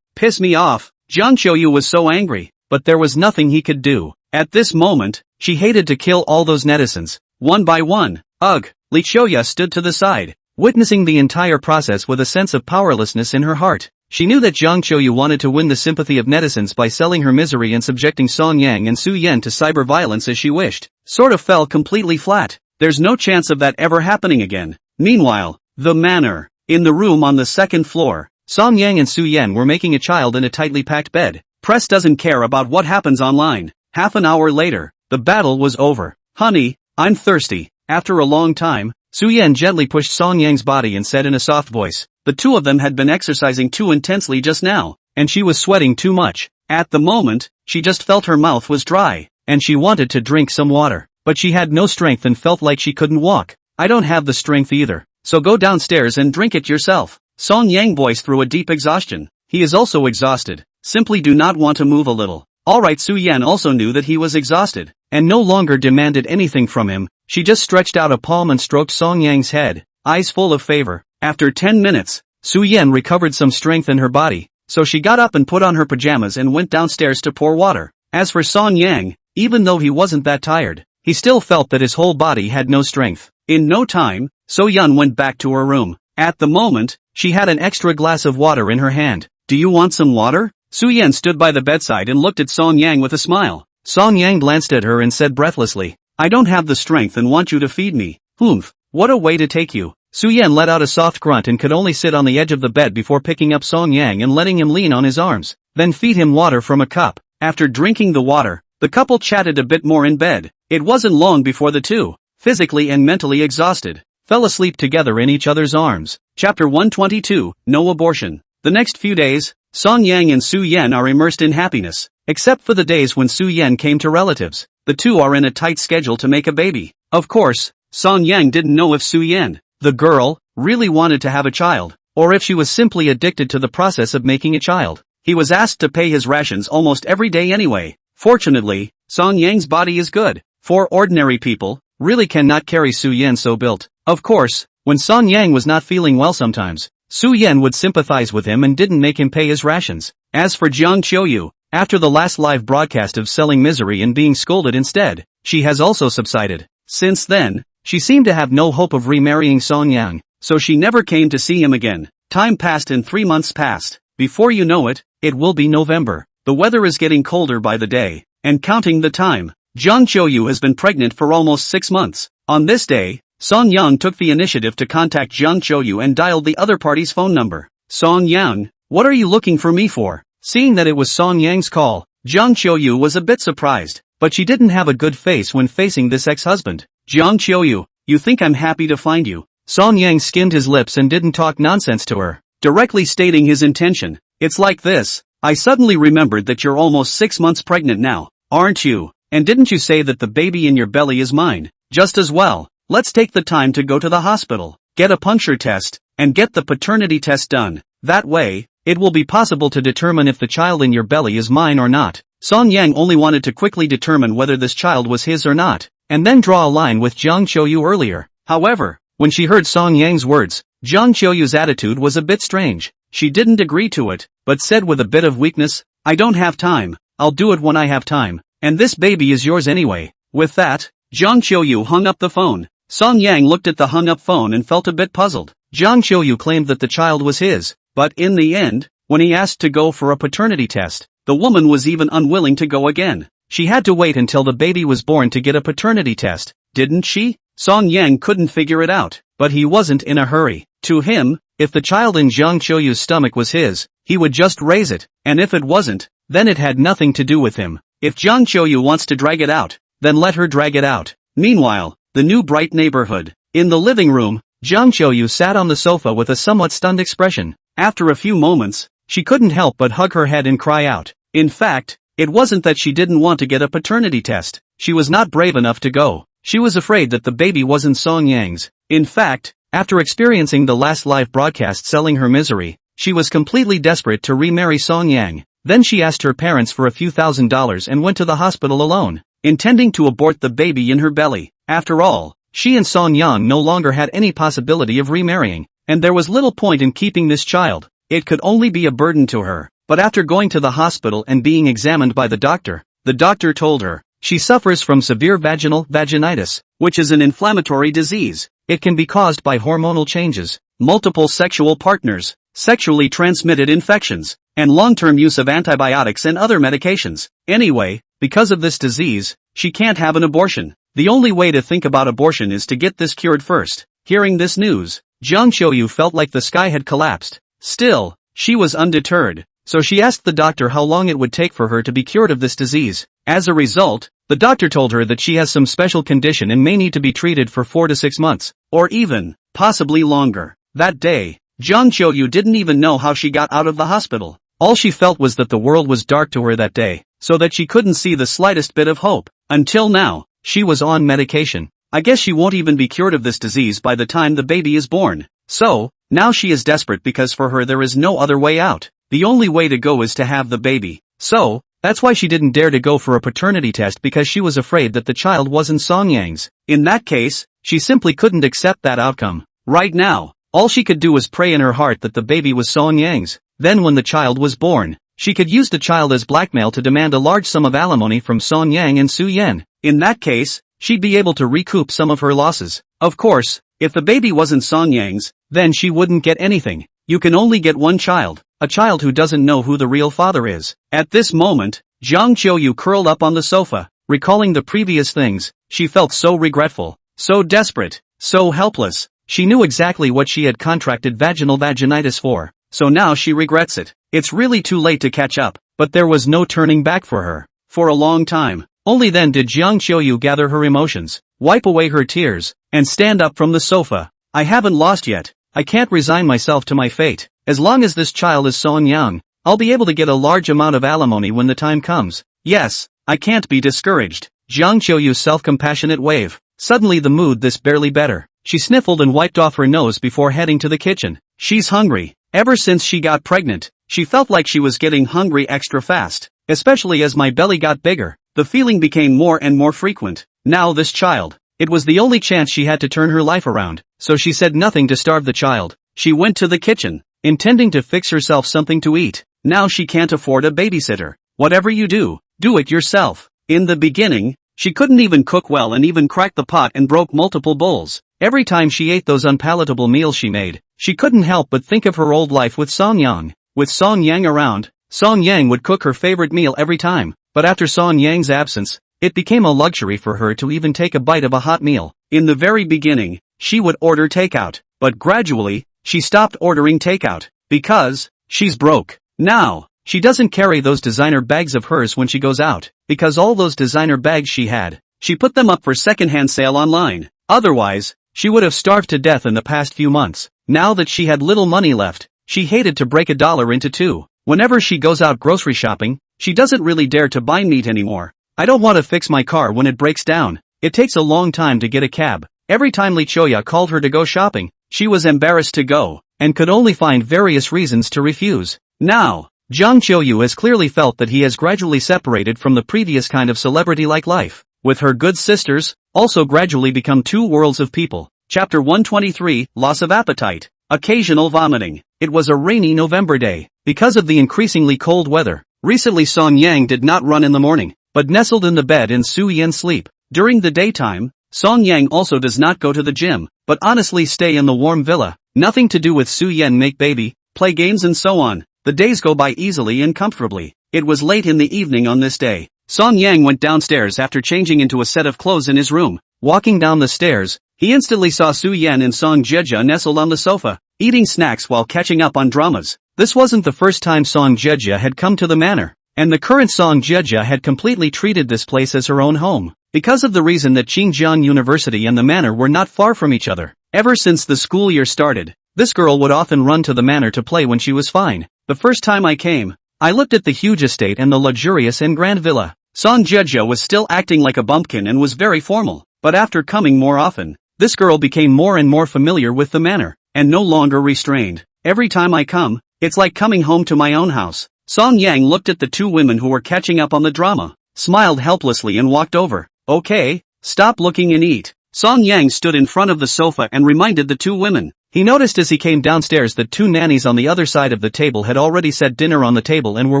Piss me off. Jiang Qiuyu was so angry, but there was nothing he could do. At this moment, she hated to kill all those netizens, one by one. Ugh. Li Qiuyu stood to the side, witnessing the entire process with a sense of powerlessness in her heart. She knew that Jiang Qiuyu wanted to win the sympathy of netizens by selling her misery and subjecting Song Yang and Su Yan to cyber violence as she wished. Sort of fell completely flat. There's no chance of that ever happening again. Meanwhile, the manor. In the room on the second floor, Song Yang and Su Yan were making a child in a tightly packed bed. Press doesn't care about what happens online. Half an hour later, the battle was over. Honey, I'm thirsty. After a long time, Su Yan gently pushed Song Yang's body and said in a soft voice, the two of them had been exercising too intensely just now, and she was sweating too much. At the moment, she just felt her mouth was dry, and she wanted to drink some water, but she had no strength and felt like she couldn't walk. I don't have the strength either, so go downstairs and drink it yourself. Song Yang voiced through a deep exhaustion. He is also exhausted. Simply do not want to move a little. Alright. Su Yan also knew that he was exhausted, and no longer demanded anything from him. She just stretched out a palm and stroked Song Yang's head, eyes full of favor. After 10 minutes, Su Yan recovered some strength in her body, so she got up and put on her pajamas and went downstairs to pour water. As for Song Yang, even though he wasn't that tired, he still felt that his whole body had no strength. In no time, So Yan went back to her room. At the moment, she had an extra glass of water in her hand. Do you want some water? Su Yan stood by the bedside and looked at Song Yang with a smile. Song Yang glanced at her and said breathlessly, I don't have the strength and want you to feed me. Humph, what a way to take you. Su Yan let out a soft grunt and could only sit on the edge of the bed before picking up Song Yang and letting him lean on his arms, then feed him water from a cup. After drinking the water, the couple chatted a bit more in bed. It wasn't long before the two, physically and mentally exhausted, fell asleep together in each other's arms. Chapter 122, No Abortion. The next few days, Song Yang and Su Yan are immersed in happiness, except for the days when Su Yan came to relatives. The two are in a tight schedule to make a baby. Of course, Song Yang didn't know if Su Yan, the girl, really wanted to have a child, or if she was simply addicted to the process of making a child. He was asked to pay his rations almost every day anyway. Fortunately, Song Yang's body is good. For ordinary people, really cannot carry Su Yan so built. Of course, when Song Yang was not feeling well sometimes, Su Yan would sympathize with him and didn't make him pay his rations. As for Jiang Qiuyu, after the last live broadcast of selling misery and being scolded instead, she has also subsided. Since then, she seemed to have no hope of remarrying Song Yang, so she never came to see him again. Time passed and 3 months passed. Before you know it, it will be November. The weather is getting colder by the day, and counting the time, Jiang Qiuyu has been pregnant for almost 6 months. On this day, Song Yang took the initiative to contact Jiang Qiuyu and dialed the other party's phone number. Song Yang, what are you looking for me for? Seeing that it was Song Yang's call, Jiang Qiuyu was a bit surprised, but she didn't have a good face when facing this ex-husband. Jiang Qiuyu, you think I'm happy to find you? Song Yang skimmed his lips and didn't talk nonsense to her, directly stating his intention. It's like this, I suddenly remembered that you're almost 6 months pregnant now, aren't you? And didn't you say that the baby in your belly is mine? Just as well, let's take the time to go to the hospital, get a puncture test, and get the paternity test done. That way, it will be possible to determine if the child in your belly is mine or not. Song Yang only wanted to quickly determine whether this child was his or not, and then draw a line with Jiang Qiuyu earlier. However, when she heard Song Yang's words, Jiang Qiuyu's attitude was a bit strange. She didn't agree to it, but said with a bit of weakness, I don't have time, I'll do it when I have time, and this baby is yours anyway. With that, Jiang Qiuyu hung up the phone. Song Yang looked at the hung-up phone and felt a bit puzzled. Jiang Qiuyu claimed that the child was his, but in the end, when he asked to go for a paternity test, the woman was even unwilling to go again. She had to wait until the baby was born to get a paternity test, didn't she? Song Yang couldn't figure it out, but he wasn't in a hurry. To him, if the child in Jiang Qiuyu's stomach was his, he would just raise it, and if it wasn't, then it had nothing to do with him. If Jiang Qiuyu wants to drag it out, then let her drag it out. Meanwhile, the new bright neighborhood. In the living room, Jiang Qiuyu sat on the sofa with a somewhat stunned expression. After a few moments, she couldn't help but hug her head and cry out. In fact, it wasn't that she didn't want to get a paternity test. She was not brave enough to go. She was afraid that the baby wasn't Song Yang's. In fact, after experiencing the last live broadcast selling her misery, she was completely desperate to remarry Song Yang. Then she asked her parents for a few $1,000s and went to the hospital alone, intending to abort the baby in her belly. After all, she and Song Yang no longer had any possibility of remarrying, and there was little point in keeping this child. It could only be a burden to her. But after going to the hospital and being examined by the doctor told her, she suffers from severe vaginal vaginitis, which is an inflammatory disease. It can be caused by hormonal changes, multiple sexual partners, sexually transmitted infections, and long-term use of antibiotics and other medications. Anyway, because of this disease, she can't have an abortion. The only way to think about abortion is to get this cured first. Hearing this news, Jiang Qiuyu felt like the sky had collapsed. Still, she was undeterred, so she asked the doctor how long it would take for her to be cured of this disease. As a result, the doctor told her that she has some special condition and may need to be treated for 4 to 6 months, or even, possibly longer. That day, Jiang Qiuyu didn't even know how she got out of the hospital. All she felt was that the world was dark to her that day, so that she couldn't see the slightest bit of hope. Until now, she was on medication. I guess she won't even be cured of this disease by the time the baby is born. So, now she is desperate because for her there is no other way out. The only way to go is to have the baby. So, that's why she didn't dare to go for a paternity test, because she was afraid that the child wasn't Song Yang's. In that case, she simply couldn't accept that outcome. Right now, all she could do was pray in her heart that the baby was Song Yang's. Then when the child was born, she could use the child as blackmail to demand a large sum of alimony from Song Yang and Su Yan. In that case, she'd be able to recoup some of her losses. Of course, if the baby wasn't Song Yang's, then she wouldn't get anything. You can only get one child, a child who doesn't know who the real father is. At this moment, Jiang Qiuyu curled up on the sofa, recalling the previous things. She felt so regretful, so desperate, so helpless. She knew exactly what she had contracted vaginal vaginitis for, so now she regrets it. It's really too late to catch up, but there was no turning back for her. For a long time, only then did Jiang Qiuyu gather her emotions, wipe away her tears, and stand up from the sofa. I haven't lost yet. I can't resign myself to my fate. As long as this child is Song Yang, I'll be able to get a large amount of alimony when the time comes. Yes, I can't be discouraged. Jiang Qiuyu's self-compassionate wave. Suddenly the mood this barely better. She sniffled and wiped off her nose before heading to the kitchen. She's hungry. Ever since she got pregnant, she felt like she was getting hungry extra fast. Especially as my belly got bigger, the feeling became more and more frequent. Now this child. It was the only chance she had to turn her life around, so she said nothing to starve the child. she went to the kitchen, intending to fix herself something to eat. Now she can't afford a babysitter. Whatever you do, do it yourself. In the beginning, she couldn't even cook well and even cracked the pot and broke multiple bowls. Every time she ate those unpalatable meals she made, she couldn't help but think of her old life with Song Yang. With Song Yang around, Song Yang would cook her favorite meal every time, but after Song Yang's absence, it became a luxury for her to even take a bite of a hot meal. In the very beginning, she would order takeout, but gradually, she stopped ordering takeout, because she's broke. Now, she doesn't carry those designer bags of hers when she goes out, because all those designer bags she put them up for secondhand sale online. Otherwise, she would have starved to death in the past few months. Now that she had little money left, she hated to break $1 into two. Whenever she goes out grocery shopping, she doesn't really dare to buy meat anymore. I don't want to fix my car when it breaks down. It takes a long time to get a cab. Every time Li Choya called her to go shopping, she was embarrassed to go, and could only find various reasons to refuse. Now, Jiang Qiuyu has clearly felt that he has gradually separated from the previous kind of celebrity-like life, with her good sisters, also gradually become two worlds of people. Chapter 123, Loss of Appetite. Occasional vomiting. It was a rainy November day. Because of the increasingly cold weather, recently Song Yang did not run in the morning, but nestled in the bed in Su Yan sleep. During the daytime, Song Yang also does not go to the gym, but honestly stay in the warm villa. Nothing to do with Su Yan make baby, play games and so on. The days go by easily and comfortably. It was late in the evening on this day. Song Yang went downstairs after changing into a set of clothes in his room. Walking down the stairs, he instantly saw Su Yan and Song Jieja nestled on the sofa, eating snacks while catching up on dramas. This wasn't the first time Song Jieja had come to the manor, and the current Song Jieja had completely treated this place as her own home, because of the reason that Qingjian University and the manor were not far from each other. Ever since the school year started, this girl would often run to the manor to play when she was fine. The first time I came, I looked at the huge estate and the luxurious and grand villa. Song Jieja was still acting like a bumpkin and was very formal, but after coming more often, this girl became more and more familiar with the manor, and no longer restrained. Every time I come, it's like coming home to my own house. Song Yang looked at the two women who were catching up on the drama, smiled helplessly and walked over. Okay, stop looking and eat. Song Yang stood in front of the sofa and reminded the two women. He noticed as he came downstairs that two nannies on the other side of the table had already set dinner on the table and were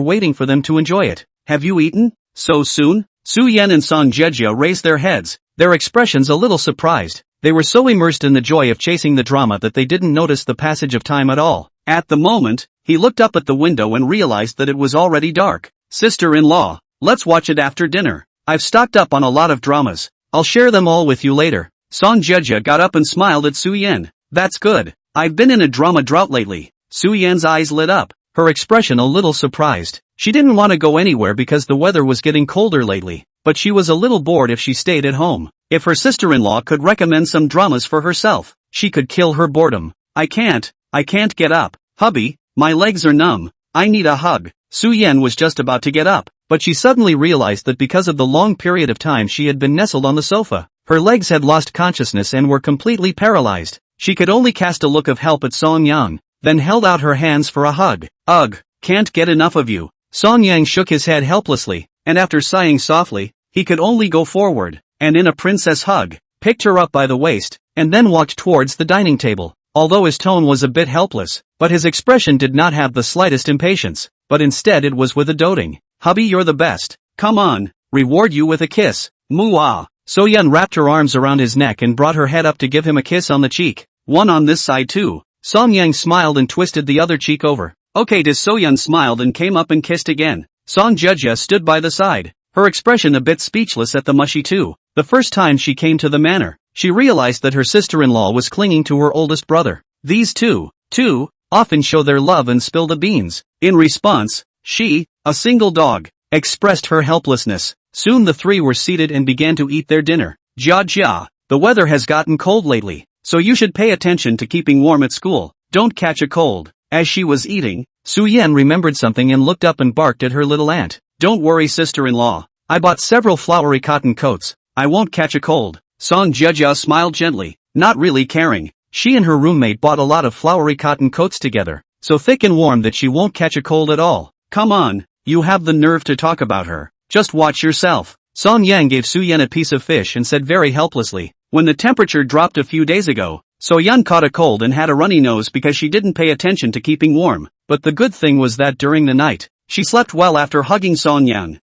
waiting for them to enjoy it. Have you eaten? So soon? Su Yan and Song Jieja raised their heads, their expressions a little surprised. They were so immersed in the joy of chasing the drama that they didn't notice the passage of time at all. At the moment, he looked up at the window and realized that it was already dark. Sister-in-law, let's watch it after dinner. I've stocked up on a lot of dramas. I'll share them all with you later. Song Jieja got up and smiled at Su Yan. That's good. I've been in a drama drought lately. Su Yan's eyes lit up, her expression a little surprised. She didn't want to go anywhere because the weather was getting colder lately, but she was a little bored if she stayed at home. If her sister-in-law could recommend some dramas for herself, she could kill her boredom. I can't get up. Hubby, my legs are numb. I need a hug. Su Yan was just about to get up, but she suddenly realized that because of the long period of time she had been nestled on the sofa, her legs had lost consciousness and were completely paralyzed. She could only cast a look of help at Song Yang, then held out her hands for a hug. Ugh, can't get enough of you. Song Yang shook his head helplessly, and after sighing softly, he could only go forward, and in a princess hug, picked her up by the waist, and then walked towards the dining table. Although his tone was a bit helpless, but his expression did not have the slightest impatience, but instead it was with a doting. Hubby, you're the best. Come on, reward you with a kiss. Mwah. So Yan wrapped her arms around his neck and brought her head up to give him a kiss on the cheek. One on this side too. Song Yang smiled and twisted the other cheek over. Okay, So Yan smiled and came up and kissed again. Song Jieja stood by the side, her expression a bit speechless at the mushy too. The first time she came to the manor, she realized that her sister-in-law was clinging to her oldest brother. These two, often show their love and spill the beans. In response, she, a single dog, expressed her helplessness. Soon the three were seated and began to eat their dinner. Jia, the weather has gotten cold lately, so you should pay attention to keeping warm at school. Don't catch a cold. As she was eating, Su Yan remembered something and looked up and barked at her little aunt. Don't worry, sister-in-law. I bought several flowery cotton coats. I won't catch a cold. Song Jieja smiled gently, not really caring. She and her roommate bought a lot of flowery cotton coats together, so thick and warm that she won't catch a cold at all. Come on, you have the nerve to talk about her. Just watch yourself. Song Yang gave Su Yan a piece of fish and said very helplessly, when the temperature dropped a few days ago, So Yan caught a cold and had a runny nose because she didn't pay attention to keeping warm, but the good thing was that during the night, she slept well after hugging Song Yan.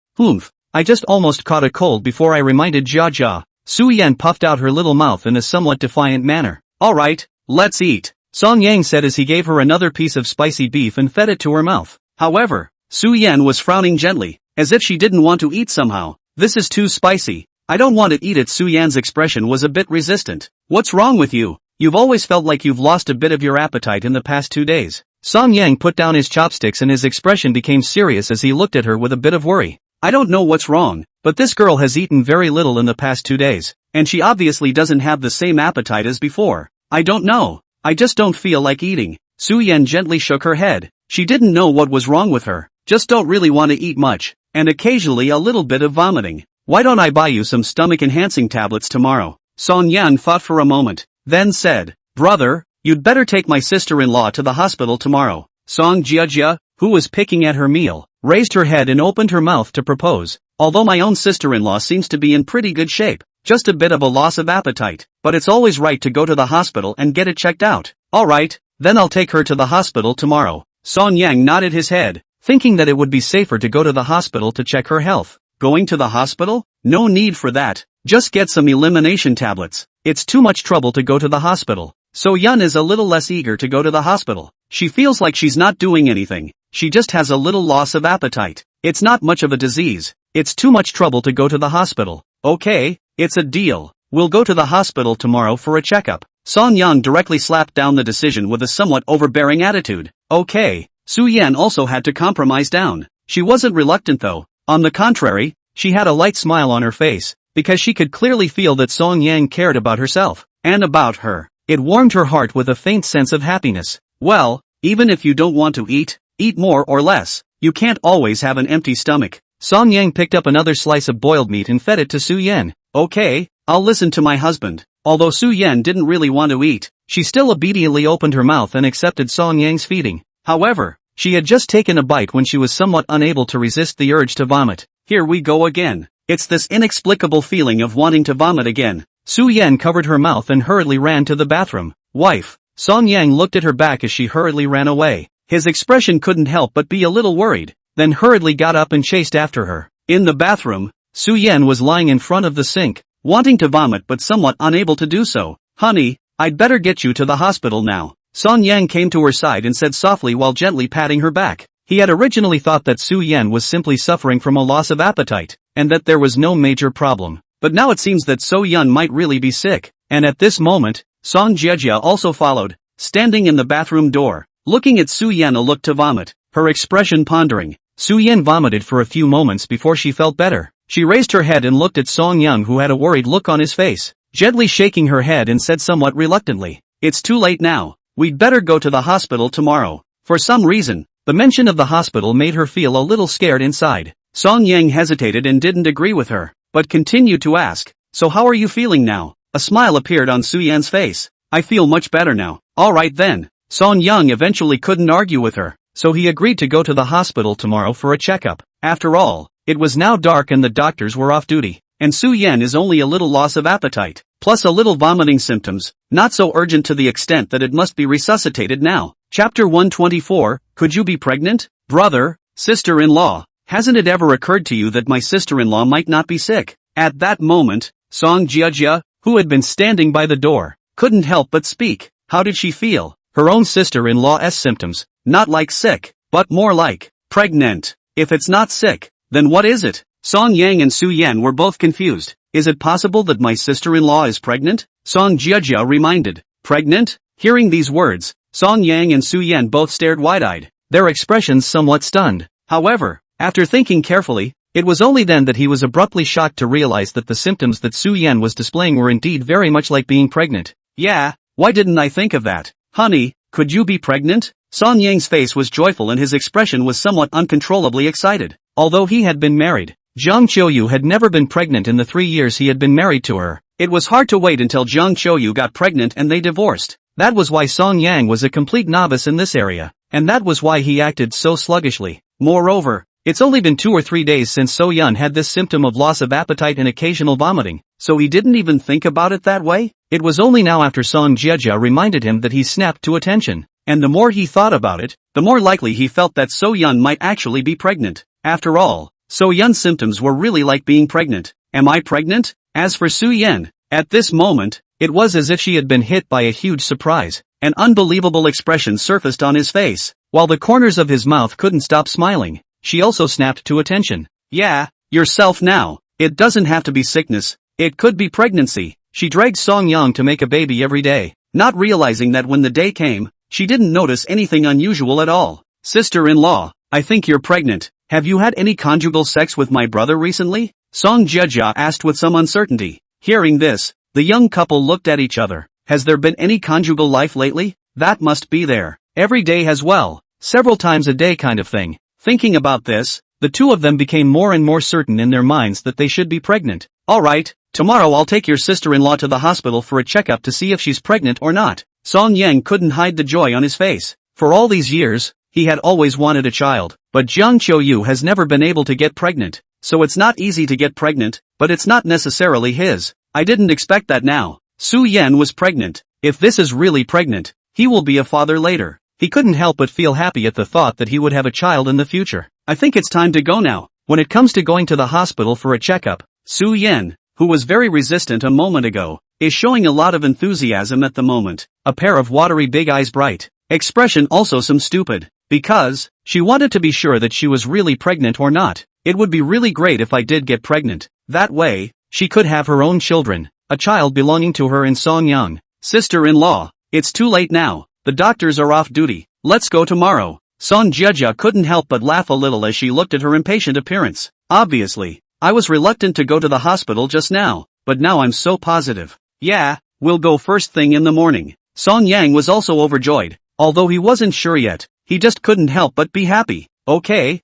I just almost caught a cold before I reminded Jia. Su Yan puffed out her little mouth in a somewhat defiant manner. Alright, let's eat, Song Yang said as he gave her another piece of spicy beef and fed it to her mouth. However, Su Yan was frowning gently, as if she didn't want to eat somehow. This is too spicy. I don't want to eat it. Su Yan's expression was a bit resistant. What's wrong with you? You've always felt like you've lost a bit of your appetite in the past 2 days. Song Yang put down his chopsticks and his expression became serious as he looked at her with a bit of worry. I don't know what's wrong, but this girl has eaten very little in the past 2 days, and she obviously doesn't have the same appetite as before. I don't know. I just don't feel like eating. Su Yan gently shook her head. She didn't know what was wrong with her. Just don't really want to eat much, and occasionally a little bit of vomiting. Why don't I buy you some stomach-enhancing tablets tomorrow? Song Yan thought for a moment, then said, Brother, you'd better take my sister-in-law to the hospital tomorrow. Song Jia, who was picking at her meal, raised her head and opened her mouth to propose. Although my own sister-in-law seems to be in pretty good shape, just a bit of a loss of appetite, but it's always right to go to the hospital and get it checked out. Alright, then I'll take her to the hospital tomorrow. Song Yang nodded his head, thinking that it would be safer to go to the hospital to check her health. Going to the hospital? No need for that. Just get some elimination tablets. It's too much trouble to go to the hospital. So Yan is a little less eager to go to the hospital. She feels like she's not doing anything. She just has a little loss of appetite. It's not much of a disease. It's too much trouble to go to the hospital. Okay, it's a deal. We'll go to the hospital tomorrow for a checkup. Song Yang directly slapped down the decision with a somewhat overbearing attitude. Okay. Su Yan also had to compromise down. She wasn't reluctant though. On the contrary, she had a light smile on her face, because she could clearly feel that Song Yang cared about herself, and about her. It warmed her heart with a faint sense of happiness. Well, even if you don't want to eat more or less. You can't always have an empty stomach. Song Yang picked up another slice of boiled meat and fed it to Su Yan. Okay, I'll listen to my husband. Although Su Yan didn't really want to eat, she still obediently opened her mouth and accepted Song Yang's feeding. However, she had just taken a bite when she was somewhat unable to resist the urge to vomit. Here we go again. It's this inexplicable feeling of wanting to vomit again. Su Yan covered her mouth and hurriedly ran to the bathroom. Wife. Song Yang looked at her back as she hurriedly ran away. His expression couldn't help but be a little worried, then hurriedly got up and chased after her. In the bathroom, Su Yan was lying in front of the sink, wanting to vomit but somewhat unable to do so. Honey, I'd better get you to the hospital now. Song Yang came to her side and said softly while gently patting her back. He had originally thought that Su Yan was simply suffering from a loss of appetite, and that there was no major problem. But now it seems that So Yun might really be sick, and at this moment, Song Jia also followed, standing in the bathroom door, looking at Su Yan looked to vomit, her expression pondering. Su Yan vomited for a few moments before she felt better. She raised her head and looked at Song Yang who had a worried look on his face, gently shaking her head and said somewhat reluctantly, It's too late now. We'd better go to the hospital tomorrow. For some reason, the mention of the hospital made her feel a little scared inside. Song Yang hesitated and didn't agree with her, but continued to ask, So how are you feeling now? A smile appeared on Su Yan's face. I feel much better now. Alright then. Song Yang eventually couldn't argue with her, so he agreed to go to the hospital tomorrow for a checkup. After all, it was now dark and the doctors were off duty, and Su Yan is only a little loss of appetite, plus a little vomiting symptoms, not so urgent to the extent that it must be resuscitated now. Chapter 124, Could you be pregnant? Brother, sister-in-law, hasn't it ever occurred to you that my sister-in-law might not be sick? At that moment, Song Jia, who had been standing by the door, couldn't help but speak. How did she feel? Her own sister-in-law's symptoms, not like sick, but more like pregnant. If it's not sick, then what is it? Song Yang and Su Yan were both confused. Is it possible that my sister-in-law is pregnant? Song Jia reminded. Pregnant? Hearing these words, Song Yang and Su Yan both stared wide-eyed, their expressions somewhat stunned. However, after thinking carefully, it was only then that he was abruptly shocked to realize that the symptoms that Su Yan was displaying were indeed very much like being pregnant. Yeah, why didn't I think of that? Honey, could you be pregnant? Song Yang's face was joyful and his expression was somewhat uncontrollably excited. Although he had been married, Jiang Qiuyu had never been pregnant in the 3 years he had been married to her. It was hard to wait until Jiang Qiuyu got pregnant and they divorced. That was why Song Yang was a complete novice in this area, and that was why he acted so sluggishly. Moreover, it's only been 2 or 3 days since So Yun had this symptom of loss of appetite and occasional vomiting, so he didn't even think about it that way? It was only now after Song Jiejia reminded him that he snapped to attention. And the more he thought about it, the more likely he felt that So Yun might actually be pregnant. After all, So Yun's symptoms were really like being pregnant. Am I pregnant? As for Su Yan, at this moment, it was as if she had been hit by a huge surprise. An unbelievable expression surfaced on his face, while the corners of his mouth couldn't stop smiling. She also snapped to attention. Yeah, yourself now. It doesn't have to be sickness. It could be pregnancy. She dragged Song Yang to make a baby every day, not realizing that when the day came, she didn't notice anything unusual at all. Sister-in-law, I think you're pregnant. Have you had any conjugal sex with my brother recently? Song Jiejia asked with some uncertainty. Hearing this, the young couple looked at each other. Has there been any conjugal life lately? That must be there. Every day as well. Several times a day kind of thing. Thinking about this, the two of them became more and more certain in their minds that they should be pregnant. Alright, tomorrow I'll take your sister-in-law to the hospital for a checkup to see if she's pregnant or not. Song Yang couldn't hide the joy on his face. For all these years, he had always wanted a child, but Jiang Qiuyu has never been able to get pregnant. So it's not easy to get pregnant, but it's not necessarily his. I didn't expect that now. Su Yan was pregnant. If this is really pregnant, he will be a father later. He couldn't help but feel happy at the thought that he would have a child in the future. I think it's time to go now. When it comes to going to the hospital for a checkup, Su Yan, who was very resistant a moment ago, is showing a lot of enthusiasm at the moment. A pair of watery big eyes, bright expression, also some stupid, because she wanted to be sure that she was really pregnant or not. It would be really great if I did get pregnant. That way, she could have her own children, a child belonging to her and Song Yang. Sister-in-law, it's too late now. The doctors are off duty. Let's go tomorrow. Song Jiejia couldn't help but laugh a little as she looked at her impatient appearance. Obviously, I was reluctant to go to the hospital just now, but now I'm so positive. Yeah, we'll go first thing in the morning. Song Yang was also overjoyed, although he wasn't sure yet. He just couldn't help but be happy. Okay,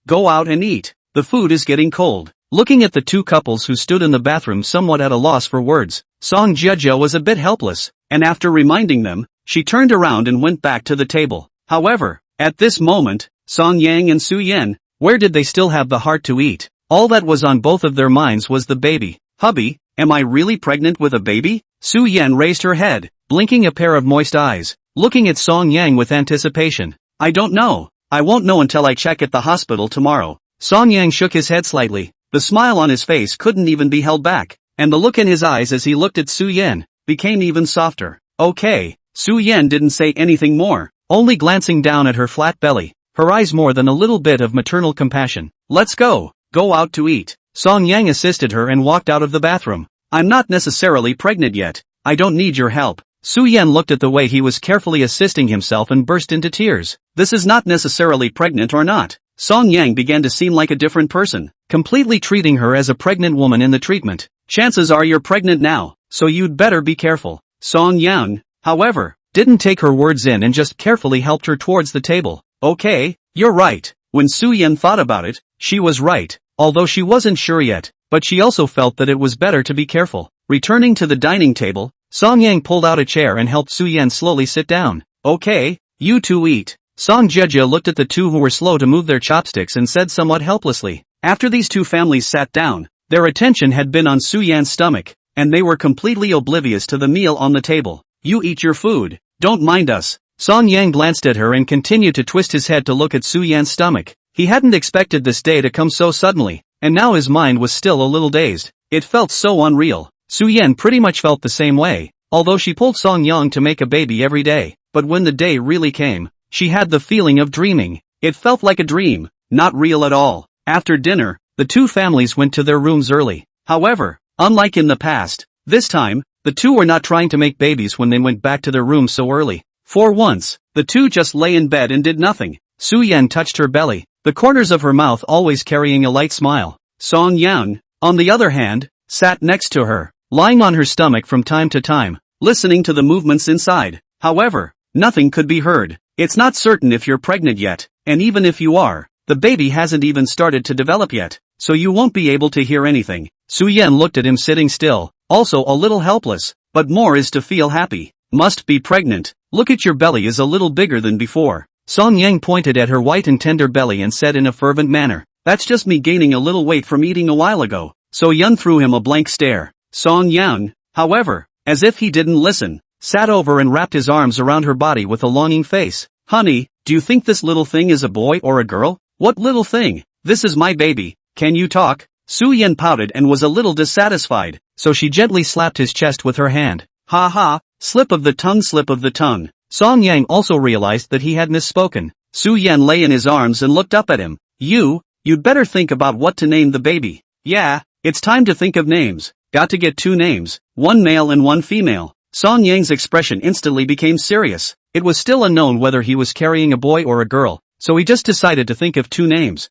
go out and eat. The food is getting cold. Looking at the two couples who stood in the bathroom somewhat at a loss for words, Song Jiejia was a bit helpless, and after reminding them, she turned around and went back to the table. However, at this moment, Song Yang and Su Yan, where did they still have the heart to eat? All that was on both of their minds was the baby. Hubby, am I really pregnant with a baby? Su Yan raised her head, blinking a pair of moist eyes, looking at Song Yang with anticipation. I don't know. I won't know until I check at the hospital tomorrow. Song Yang shook his head slightly. The smile on his face couldn't even be held back, and the look in his eyes as he looked at Su Yan became even softer. Okay. Su Yan didn't say anything more, only glancing down at her flat belly, her eyes more than a little bit of maternal compassion. Let's go out to eat. Song Yang assisted her and walked out of the bathroom. I'm not necessarily pregnant yet. I don't need your help. Su Yan looked at the way he was carefully assisting himself and burst into tears. This is not necessarily pregnant or not. Song Yang began to seem like a different person, completely treating her as a pregnant woman in the treatment. Chances are you're pregnant now, so you'd better be careful. Song Yang, however, didn't take her words in and just carefully helped her towards the table. Okay, you're right. When Su Yan thought about it, she was right, although she wasn't sure yet, but she also felt that it was better to be careful. Returning to the dining table, Song Yang pulled out a chair and helped Su Yan slowly sit down. Okay, you two eat. Song Jiejia looked at the two who were slow to move their chopsticks and said somewhat helplessly. After these two families sat down, their attention had been on Su Yan's stomach, and they were completely oblivious to the meal on the table. You eat your food, don't mind us. Song Yang glanced at her and continued to twist his head to look at Su Yan's stomach. He hadn't expected this day to come so suddenly, and now his mind was still a little dazed. It felt so unreal. Su Yan pretty much felt the same way, although she pulled Song Yang to make a baby every day, but when the day really came, she had the feeling of dreaming. It felt like a dream, not real at all. After dinner, the two families went to their rooms early. However, unlike in the past, this time, the two were not trying to make babies when they went back to their rooms so early. For once, the two just lay in bed and did nothing. Su Yan touched her belly, the corners of her mouth always carrying a light smile. Song Yang, on the other hand, sat next to her, lying on her stomach from time to time, listening to the movements inside. However, nothing could be heard. It's not certain if you're pregnant yet, and even if you are, the baby hasn't even started to develop yet, so you won't be able to hear anything. Su Yan looked at him sitting still, also a little helpless, but more is to feel happy. Must be pregnant. Look at your belly is a little bigger than before. Song Yang pointed at her white and tender belly and said in a fervent manner, that's just me gaining a little weight from eating a while ago. So Yun threw him a blank stare. Song Yang, however, as if he didn't listen, sat over and wrapped his arms around her body with a longing face. Honey, do you think this little thing is a boy or a girl? What little thing? This is my baby. Can you talk? Su-yen pouted and was a little dissatisfied, so she gently slapped his chest with her hand. Ha ha, slip of the tongue, slip of the tongue. Song Yang also realized that he had misspoken. Su-yen lay in his arms and looked up at him. You'd better think about what to name the baby. Yeah, it's time to think of names. Got to get 2 names, one male and one female. Song Yang's expression instantly became serious. It was still unknown whether he was carrying a boy or a girl, so he just decided to think of 2 names.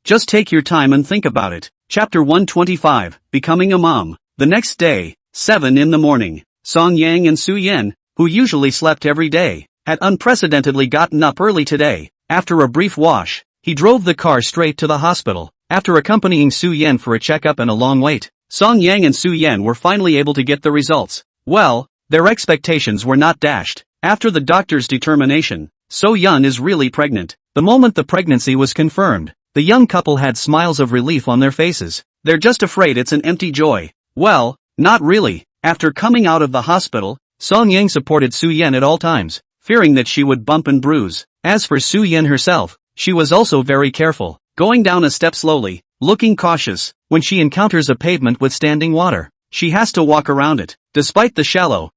Just take your time and think about it. Chapter 125, Becoming a Mom. The next day, 7 in the morning, Song Yang and Su-yen, who usually slept every day, had unprecedentedly gotten up early today. After a brief wash, he drove the car straight to the hospital. After accompanying Su-yen for a checkup and a long wait, Song Yang and Su-yen were finally able to get the results. Well, their expectations were not dashed. After the doctor's determination, So-yeon is really pregnant. The moment the pregnancy was confirmed, the young couple had smiles of relief on their faces. They're just afraid it's an empty joy. Well, not really. After coming out of the hospital, Song Yang supported Su-yen at all times, fearing that she would bump and bruise. As for Su-yen herself, she was also very careful, going down a step slowly, looking cautious. When she encounters a pavement with standing water, she has to walk around it. Despite the shallow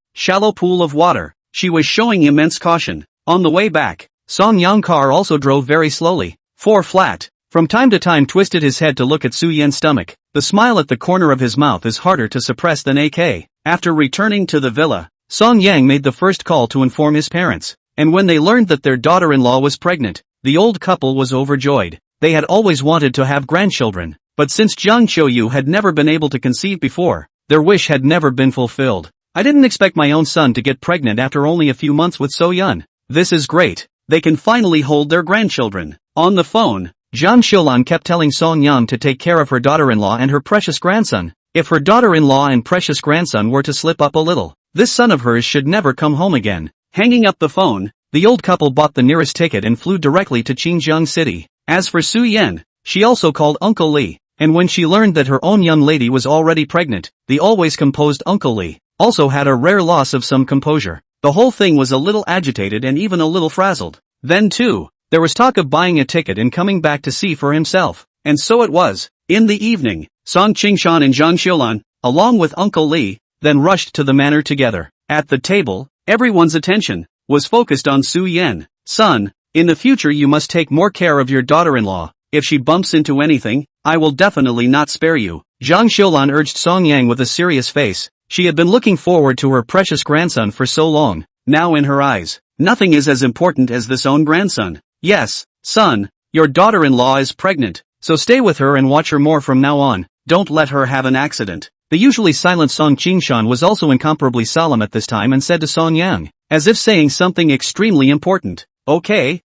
pool of water, she was showing immense caution. On the way back, Song Yang car also drove very slowly, 4 flat. From time to time twisted his head to look at Su-yen's stomach. The smile at the corner of his mouth is harder to suppress than AK. After returning to the villa, Song Yang made the first call to inform his parents, and when they learned that their daughter-in-law was pregnant, the old couple was overjoyed. They had always wanted to have grandchildren, but since Jiang Qiuyu had never been able to conceive before, their wish had never been fulfilled. I didn't expect my own son to get pregnant after only a few months with So-yeon. This is great. They can finally hold their grandchildren. On the phone, Jiang Qiulan kept telling Song Yang to take care of her daughter-in-law and her precious grandson. If her daughter-in-law and precious grandson were to slip up a little, this son of hers should never come home again. Hanging up the phone, the old couple bought the nearest ticket and flew directly to Xinjiang City. As for Su-yen, she also called Uncle Lee, and when she learned that her own young lady was already pregnant, the always composed Uncle Lee also had a rare loss of some composure. The whole thing was a little agitated and even a little frazzled. Then too, there was talk of buying a ticket and coming back to see for himself. And so it was. In the evening, Song Qingshan and Jiang Qiulan, along with Uncle Lee, then rushed to the manor together. At the table, everyone's attention was focused on Su-yen. Son, in the future you must take more care of your daughter-in-law. If she bumps into anything, I will definitely not spare you. Jiang Qiulan urged Song Yang with a serious face. She had been looking forward to her precious grandson for so long. Now in her eyes, nothing is as important as this own grandson. Yes, son, your daughter-in-law is pregnant, so stay with her and watch her more from now on. Don't let her have an accident. The usually silent Song Qingshan was also incomparably solemn at this time and said to Song Yang, as if saying something extremely important. Okay,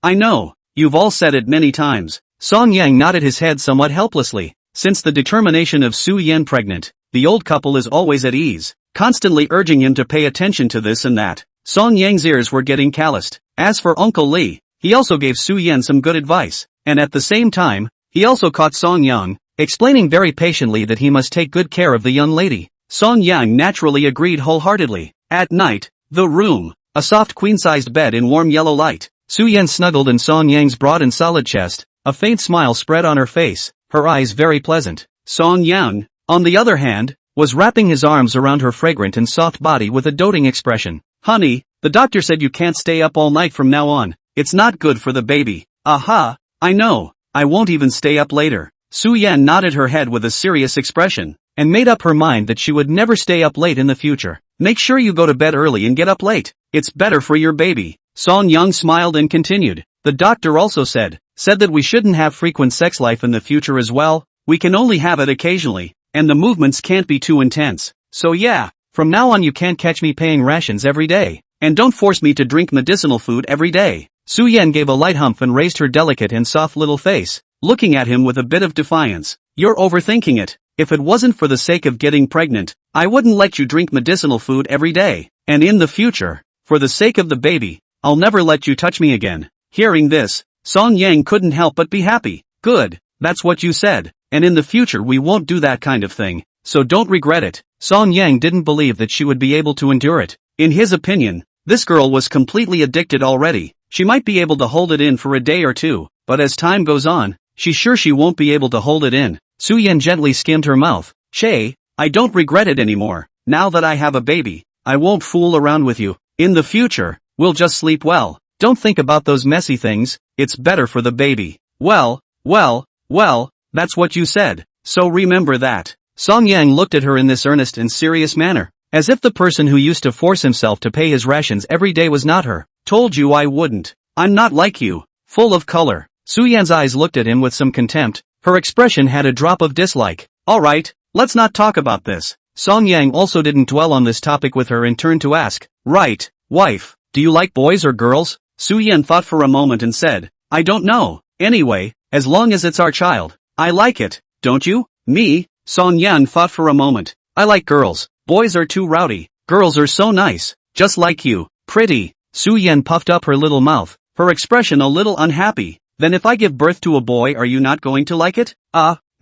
I know. You've all said it many times. Song Yang nodded his head somewhat helplessly. Since the determination of Su-yen pregnant, the old couple is always at ease, constantly urging him to pay attention to this and that. Song Yang's ears were getting calloused. As for Uncle Lee, he also gave Su-yen some good advice, and at the same time, he also caught Song Yang, explaining very patiently that he must take good care of the young lady. Song Yang naturally agreed wholeheartedly. At night, the room, a soft queen-sized bed in warm yellow light. Su-yen snuggled in Song Yang's broad and solid chest, a faint smile spread on her face, her eyes very pleasant. Song Yang, on the other hand, was wrapping his arms around her fragrant and soft body with a doting expression. Honey, the doctor said you can't stay up all night from now on. It's not good for the baby. Aha, I know. I won't even stay up later. Su-yen nodded her head with a serious expression, and made up her mind that she would never stay up late in the future. Make sure you go to bed early and get up late. It's better for your baby. Song Yang smiled and continued. The doctor also said that we shouldn't have frequent sex life in the future as well. We can only have it occasionally, and the movements can't be too intense. So yeah, from now on you can't catch me paying rations every day, and don't force me to drink medicinal food every day. Su-yen gave a light humph and raised her delicate and soft little face, looking at him with a bit of defiance. You're overthinking it. If it wasn't for the sake of getting pregnant, I wouldn't let you drink medicinal food every day. And in the future, for the sake of the baby, I'll never let you touch me again. Hearing this, Song Yang couldn't help but be happy. Good, that's what you said, and in the future we won't do that kind of thing, so don't regret it. Song Yang didn't believe that she would be able to endure it. In his opinion, this girl was completely addicted already. She might be able to hold it in for a day or two, but as time goes on, she's sure she won't be able to hold it in. Su-Yan gently skimmed her mouth. Che, I don't regret it anymore. Now that I have a baby, I won't fool around with you. In the future, we'll just sleep well. Don't think about those messy things, it's better for the baby. Well, that's what you said. So remember that. Song Yang looked at her in this earnest and serious manner, as if the person who used to force himself to pay his rations every day was not her. Told you I wouldn't. I'm not like you. Full of color. Su-Yan's eyes looked at him with some contempt. Her expression had a drop of dislike. Alright, let's not talk about this. Song Yang also didn't dwell on this topic with her and turned to ask, right, wife, do you like boys or girls? Su-Yan thought for a moment and said, I don't know. Anyway, as long as it's our child, I like it, don't you? Me? Song Yan thought for a moment. I like girls. Boys are too rowdy. Girls are so nice. Just like you. Pretty. Su-Yan puffed up her little mouth, her expression a little unhappy. Then if I give birth to a boy, are you not going to like it?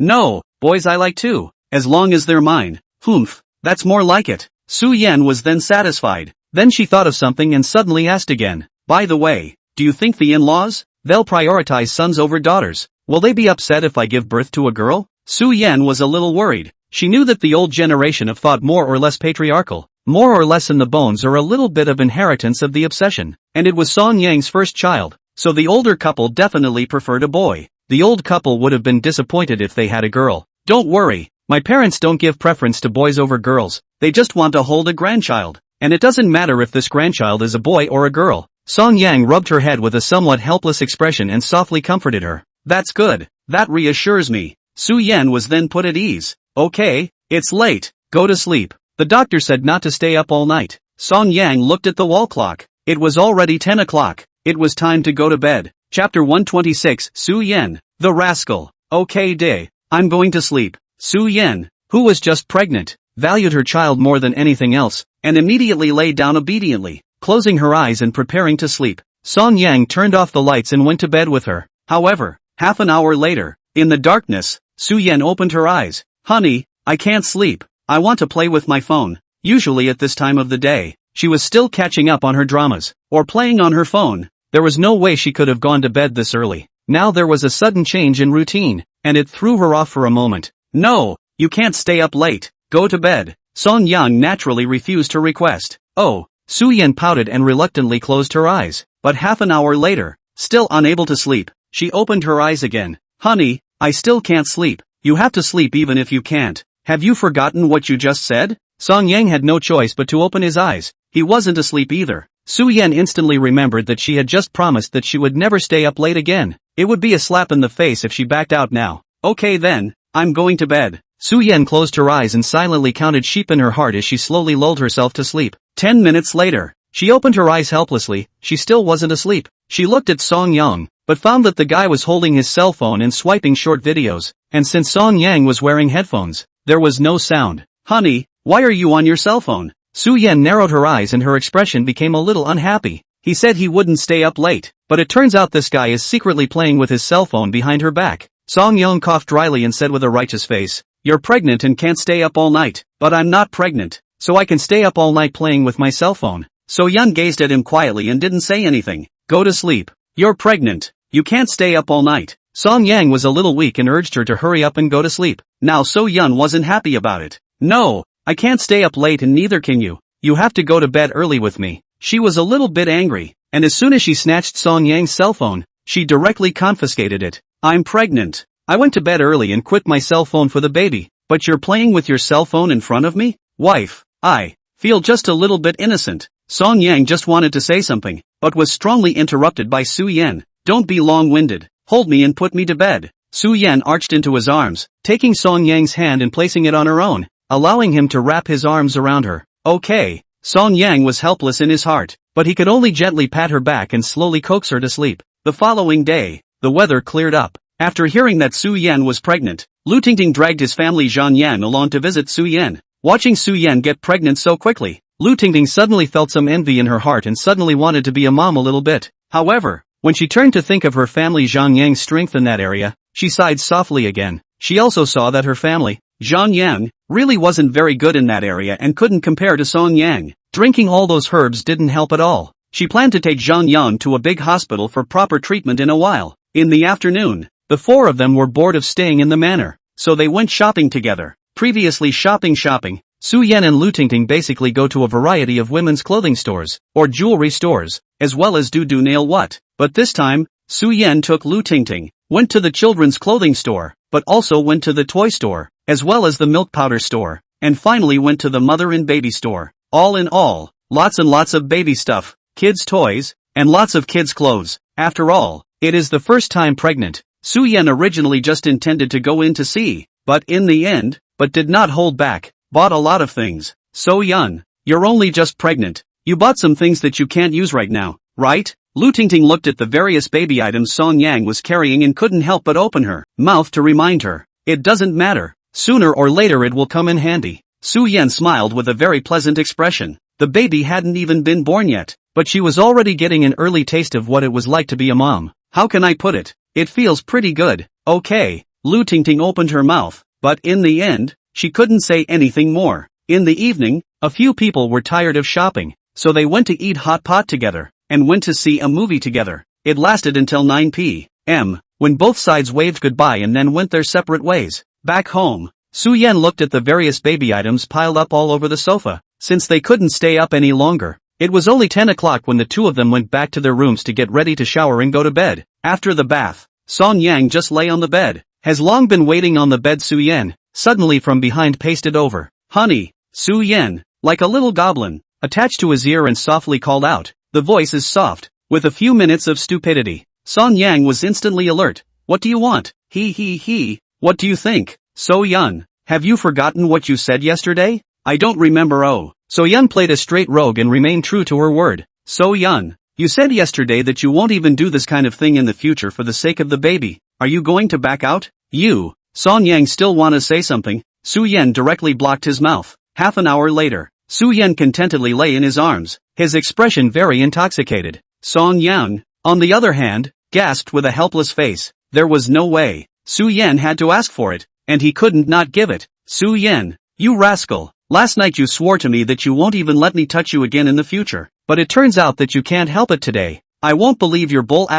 No. Boys I like too. As long as they're mine. Humph. That's more like it. Su-Yan was then satisfied. Then she thought of something and suddenly asked again. By the way, do you think the in-laws? They'll prioritize sons over daughters. Will they be upset if I give birth to a girl? Su-Yan was a little worried. She knew that the old generation of thought more or less patriarchal, more or less in the bones or a little bit of inheritance of the obsession, and it was Song Yang's first child, so the older couple definitely preferred a boy. The old couple would have been disappointed if they had a girl. Don't worry, my parents don't give preference to boys over girls, they just want to hold a grandchild, and it doesn't matter if this grandchild is a boy or a girl. Song Yang rubbed her head with a somewhat helpless expression and softly comforted her. That's good, that reassures me. Su-Yan was then put at ease. Okay, it's late, go to sleep. The doctor said not to stay up all night. Song Yang looked at the wall clock. It was already 10 o'clock. It was time to go to bed. Chapter 126, Su-Yan, the rascal. Okay day, I'm going to sleep. Su-Yan, who was just pregnant, valued her child more than anything else, and immediately lay down obediently, closing her eyes and preparing to sleep. Song Yang turned off the lights and went to bed with her. However, half an hour later, in the darkness, Su-Yan opened her eyes. Honey, I can't sleep. I want to play with my phone. Usually at this time of the day, she was still catching up on her dramas, or playing on her phone. There was no way she could have gone to bed this early. Now there was a sudden change in routine, and it threw her off for a moment. No, you can't stay up late. Go to bed. Song Yang naturally refused her request. Oh, Su-Yan pouted and reluctantly closed her eyes. But half an hour later, still unable to sleep, she opened her eyes again. Honey, I still can't sleep. You have to sleep even if you can't. Have you forgotten what you just said? Song Yang had no choice but to open his eyes. He wasn't asleep either. Su-Yan instantly remembered that she had just promised that she would never stay up late again. It would be a slap in the face if she backed out now. Okay then, I'm going to bed. Su-Yan closed her eyes and silently counted sheep in her heart as she slowly lulled herself to sleep. 10 minutes later, she opened her eyes helplessly. She still wasn't asleep. She looked at Song Yang, but found that the guy was holding his cell phone and swiping short videos, and since Song Yang was wearing headphones, there was no sound. Honey, why are you on your cell phone? Su-Yan narrowed her eyes and her expression became a little unhappy. He said he wouldn't stay up late, but it turns out this guy is secretly playing with his cell phone behind her back. Song Yang coughed dryly and said with a righteous face, You're pregnant and can't stay up all night, but I'm not pregnant, so I can stay up all night playing with my cell phone. So Yan gazed at him quietly and didn't say anything. Go to sleep. You're pregnant. You can't stay up all night. Song Yang was a little weak and urged her to hurry up and go to sleep. Now So Yun wasn't happy about it. No, I can't stay up late and neither can you. You have to go to bed early with me. She was a little bit angry, and as soon as she snatched Song Yang's cell phone, she directly confiscated it. I'm pregnant. I went to bed early and quit my cell phone for the baby, but you're playing with your cell phone in front of me? Wife, I feel just a little bit innocent. Song Yang just wanted to say something, but was strongly interrupted by Su-Yan. Don't be long-winded. Hold me and put me to bed. Su-Yan arched into his arms, taking Song Yang's hand and placing it on her own, allowing him to wrap his arms around her. Okay. Song Yang was helpless in his heart, but he could only gently pat her back and slowly coax her to sleep. The following day, the weather cleared up. After hearing that Su-Yan was pregnant, Lu Tingting dragged his family Jiang Yan along to visit Su-Yan. Watching Su-Yan get pregnant so quickly, Lu Tingting suddenly felt some envy in her heart and suddenly wanted to be a mom a little bit. However, when she turned to think of her family Jiang Yan's strength in that area, she sighed softly again. She also saw that her family, Jiang Yan, really wasn't very good in that area and couldn't compare to Song Yang. Drinking all those herbs didn't help at all. She planned to take Jiang Yan to a big hospital for proper treatment in a while. In the afternoon, the four of them were bored of staying in the manor, so they went shopping together. Previously shopping, Su Yan and Lu Tingting basically go to a variety of women's clothing stores, or jewelry stores, as well as do nail what. But this time, Su Yan took Lu Tingting, went to the children's clothing store, but also went to the toy store, as well as the milk powder store, and finally went to the mother and baby store. All in all, lots and lots of baby stuff, kids' toys, and lots of kids' clothes. After all, it is the first time pregnant. Su Yan originally just intended to go in to see, but in the end, did not hold back, bought a lot of things. So Yan, you're only just pregnant. You bought some things that you can't use right now, right? Lu Tingting looked at the various baby items Song Yang was carrying and couldn't help but open her mouth to remind her. It doesn't matter. Sooner or later it will come in handy. Su Yan smiled with a very pleasant expression. The baby hadn't even been born yet, but she was already getting an early taste of what it was like to be a mom. How can I put it? It feels pretty good. Okay. Lu Tingting opened her mouth, but in the end, she couldn't say anything more. In the evening, a few people were tired of shopping, so they went to eat hot pot together, and went to see a movie together. It lasted until 9 p.m., when both sides waved goodbye and then went their separate ways. Back home, Su Yan looked at the various baby items piled up all over the sofa, since they couldn't stay up any longer. It was only 10 o'clock when the two of them went back to their rooms to get ready to shower and go to bed. After the bath, Song Yang just lay on the bed. Has long been waiting on the bed. Su Yan, suddenly from behind, pasted over. Honey, Su Yan, like a little goblin, attached to his ear and softly called out. The voice is soft, with a few minutes of stupidity. Song Yang was instantly alert. What do you want? He. What do you think? So Yan, have you forgotten what you said yesterday? I don't remember. Oh. So Yan played a straight rogue and remained true to her word. So Yan, you said yesterday that you won't even do this kind of thing in the future for the sake of the baby. Are you going to back out? You. Song Yang still want to say something. Su Yan directly blocked his mouth. Half an hour later, Su Yan contentedly lay in his arms, his expression very intoxicated. Song Yang, on the other hand, gasped with a helpless face. There was no way. Su Yan had to ask for it, and he couldn't not give it. Su Yan, you rascal, last night you swore to me that you won't even let me touch you again in the future, but it turns out that you can't help it today. I won't believe your bull ****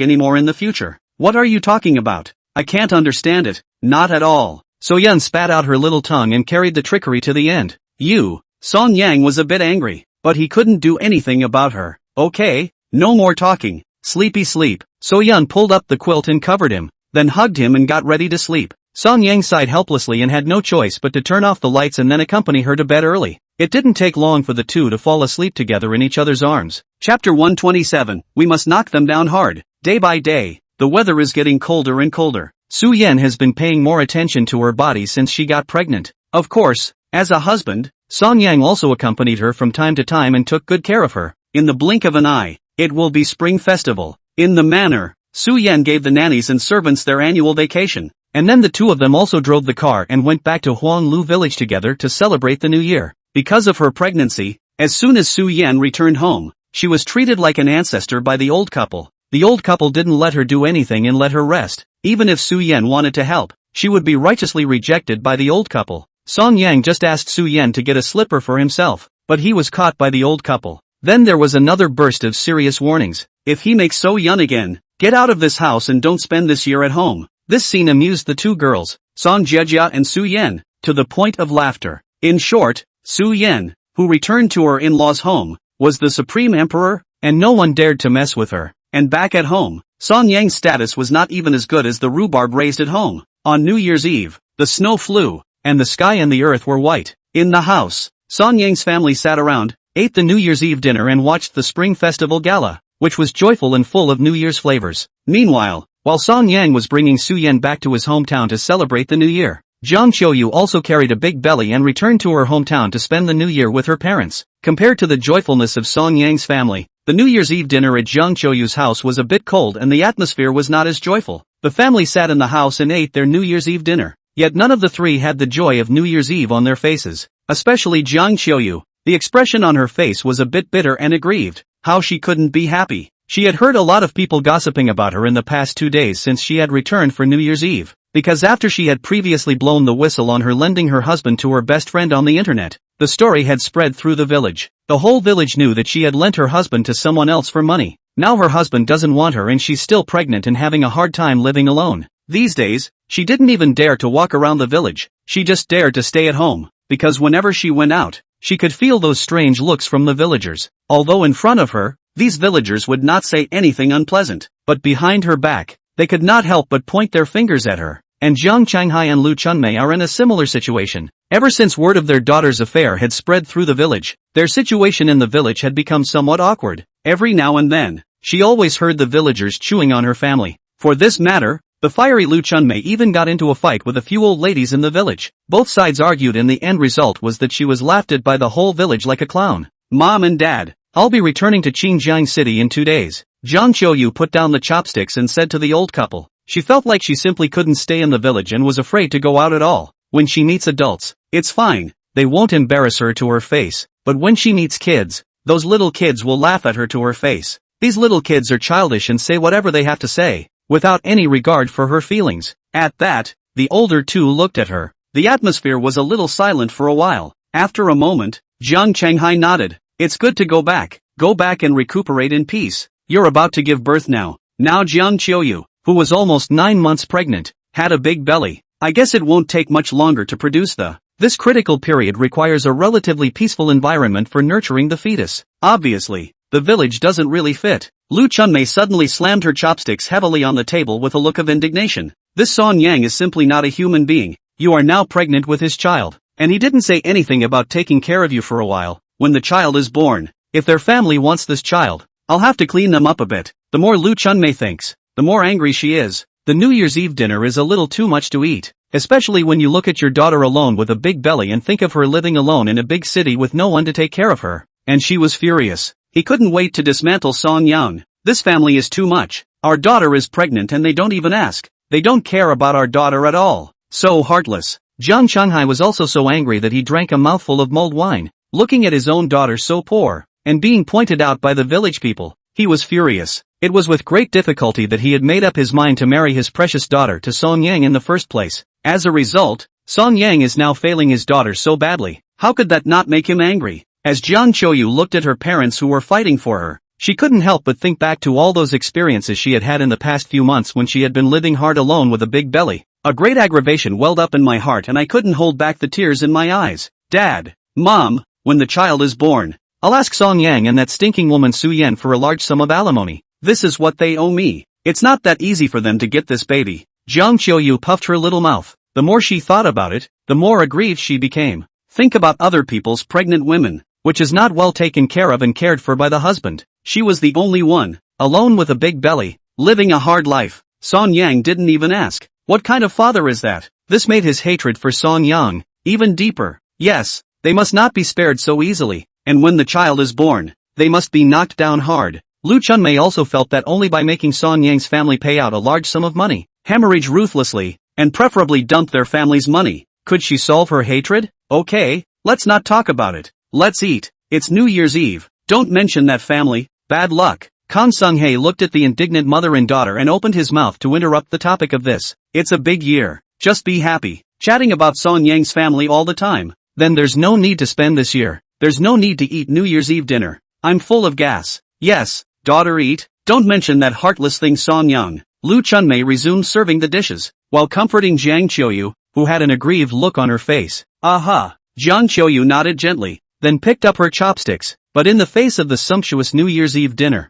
anymore in the future. What are you talking about? I can't understand it, not at all. So Yan spat out her little tongue and carried the trickery to the end. You. Song Yang was a bit angry, but he couldn't do anything about her. Okay, no more talking. Sleepy sleep. So Yan pulled up the quilt and covered him, then hugged him and got ready to sleep. Song Yang sighed helplessly and had no choice but to turn off the lights and then accompany her to bed early. It didn't take long for the two to fall asleep together in each other's arms. Chapter 127, We must knock them down hard. Day by day, the weather is getting colder and colder. Su Yan has been paying more attention to her body since she got pregnant. Of course, as a husband, Song Yang also accompanied her from time to time and took good care of her. In the blink of an eye, it will be spring festival. In the manor, Su Yan gave the nannies and servants their annual vacation, and then the two of them also drove the car and went back to Huanglu village together to celebrate the new year. Because of her pregnancy, as soon as Su Yan returned home, she was treated like an ancestor by the old couple. The old couple didn't let her do anything and let her rest. Even if Su Yan wanted to help, she would be righteously rejected by the old couple. Song Yang just asked Su Yan to get a slipper for himself, but he was caught by the old couple. Then there was another burst of serious warnings. If he makes So Yan again, get out of this house and don't spend this year at home. This scene amused the two girls, Song Jiejia and Su Yan, to the point of laughter. In short, Su Yan, who returned to her in-laws' home, was the supreme emperor, and no one dared to mess with her. And back at home, Song Yang's status was not even as good as the rhubarb raised at home. On New Year's Eve, the snow flew, and the sky and the earth were white. In the house, Song Yang's family sat around, ate the New Year's Eve dinner and watched the Spring Festival Gala, which was joyful and full of New Year's flavors. Meanwhile, while Song Yang was bringing Su Yan back to his hometown to celebrate the new year, Jiang Qiuyu also carried a big belly and returned to her hometown to spend the new year with her parents. Compared to the joyfulness of Song Yang's family, the New Year's Eve dinner at Jiang Qiuyu's house was a bit cold and the atmosphere was not as joyful. The family sat in the house and ate their New Year's Eve dinner, yet none of the three had the joy of New Year's Eve on their faces. Especially Jiang Qiuyu. The expression on her face was a bit bitter and aggrieved. How she couldn't be happy. She had heard a lot of people gossiping about her in the past 2 days since she had returned for New Year's Eve, because after she had previously blown the whistle on her lending her husband to her best friend on the internet, the story had spread through the village. The whole village knew that she had lent her husband to someone else for money. Now her husband doesn't want her and she's still pregnant and having a hard time living alone. These days, she didn't even dare to walk around the village, she just dared to stay at home, because whenever she went out, she could feel those strange looks from the villagers. Although in front of her, these villagers would not say anything unpleasant, but behind her back, they could not help but point their fingers at her. And Jiang Qiuyu and Lu Chunmei are in a similar situation. Ever since word of their daughter's affair had spread through the village, their situation in the village had become somewhat awkward. Every now and then, she always heard the villagers chewing on her family. For this matter, the fiery Lu Chunmei even got into a fight with a few old ladies in the village. Both sides argued and the end result was that she was laughed at by the whole village like a clown. Mom and Dad, I'll be returning to Xinjiang City in 2 days. Jiang Qiuyu put down the chopsticks and said to the old couple. She felt like she simply couldn't stay in the village and was afraid to go out at all. When she meets adults, it's fine, they won't embarrass her to her face, but when she meets kids, those little kids will laugh at her to her face. These little kids are childish and say whatever they have to say, without any regard for her feelings. At that, the older two looked at her. The atmosphere was a little silent for a while. After a moment, Jiang Qiuyu nodded. It's good to go back and recuperate in peace. You're about to give birth now. Now Jiang Qiuyu, who was almost 9 months pregnant, had a big belly. I guess it won't take much longer to produce This critical period requires a relatively peaceful environment for nurturing the fetus. Obviously, the village doesn't really fit. Lu Chunmei suddenly slammed her chopsticks heavily on the table with a look of indignation. This Song Yang is simply not a human being. You are now pregnant with his child. And he didn't say anything about taking care of you for a while. When the child is born, if their family wants this child, I'll have to clean them up a bit. The more Lu Chunmei thinks, the more angry she is. The New Year's Eve dinner is a little too much to eat, especially when you look at your daughter alone with a big belly and think of her living alone in a big city with no one to take care of her. And she was furious. He couldn't wait to dismantle Song Yang. This family is too much. Our daughter is pregnant and they don't even ask. They don't care about our daughter at all. So heartless. Jiang Qiuyu was also so angry that he drank a mouthful of mulled wine. Looking at his own daughter so poor, and being pointed out by the village people, he was furious. It was with great difficulty that he had made up his mind to marry his precious daughter to Song Yang in the first place. As a result, Song Yang is now failing his daughter so badly. How could that not make him angry? As Jiang Qiuyu looked at her parents who were fighting for her, she couldn't help but think back to all those experiences she had had in the past few months when she had been living hard alone with a big belly. A great aggravation welled up in my heart and I couldn't hold back the tears in my eyes. Dad, Mom, when the child is born, I'll ask Song Yang and that stinking woman Su Yan for a large sum of alimony. This is what they owe me. It's not that easy for them to get this baby. Jiang Qiuyu puffed her little mouth. The more she thought about it, the more aggrieved she became. Think about other people's pregnant women, which is not well taken care of and cared for by the husband. She was the only one, alone with a big belly, living a hard life. Song Yang didn't even ask. What kind of father is that? This made his hatred for Song Yang even deeper. Yes, they must not be spared so easily, and when the child is born, they must be knocked down hard. Lu Chunmei also felt that only by making Song Yang's family pay out a large sum of money, hemorrhage ruthlessly, and preferably dump their family's money, could she solve her hatred? Okay, let's not talk about it. Let's eat. It's New Year's Eve. Don't mention that family. Bad luck. Kan Sung-hae looked at the indignant mother and daughter and opened his mouth to interrupt the topic of this. It's a big year. Just be happy. Chatting about Song Yang's family all the time. Then there's no need to spend this year. There's no need to eat New Year's Eve dinner. I'm full of gas. Yes, daughter, eat. Don't mention that heartless thing Song Yang. Lu Chunmei resumed serving the dishes, while comforting Jiang Qiuyu, who had an aggrieved look on her face. Aha! Jiang Qiuyu nodded gently, then picked up her chopsticks, but in the face of the sumptuous New Year's Eve dinner,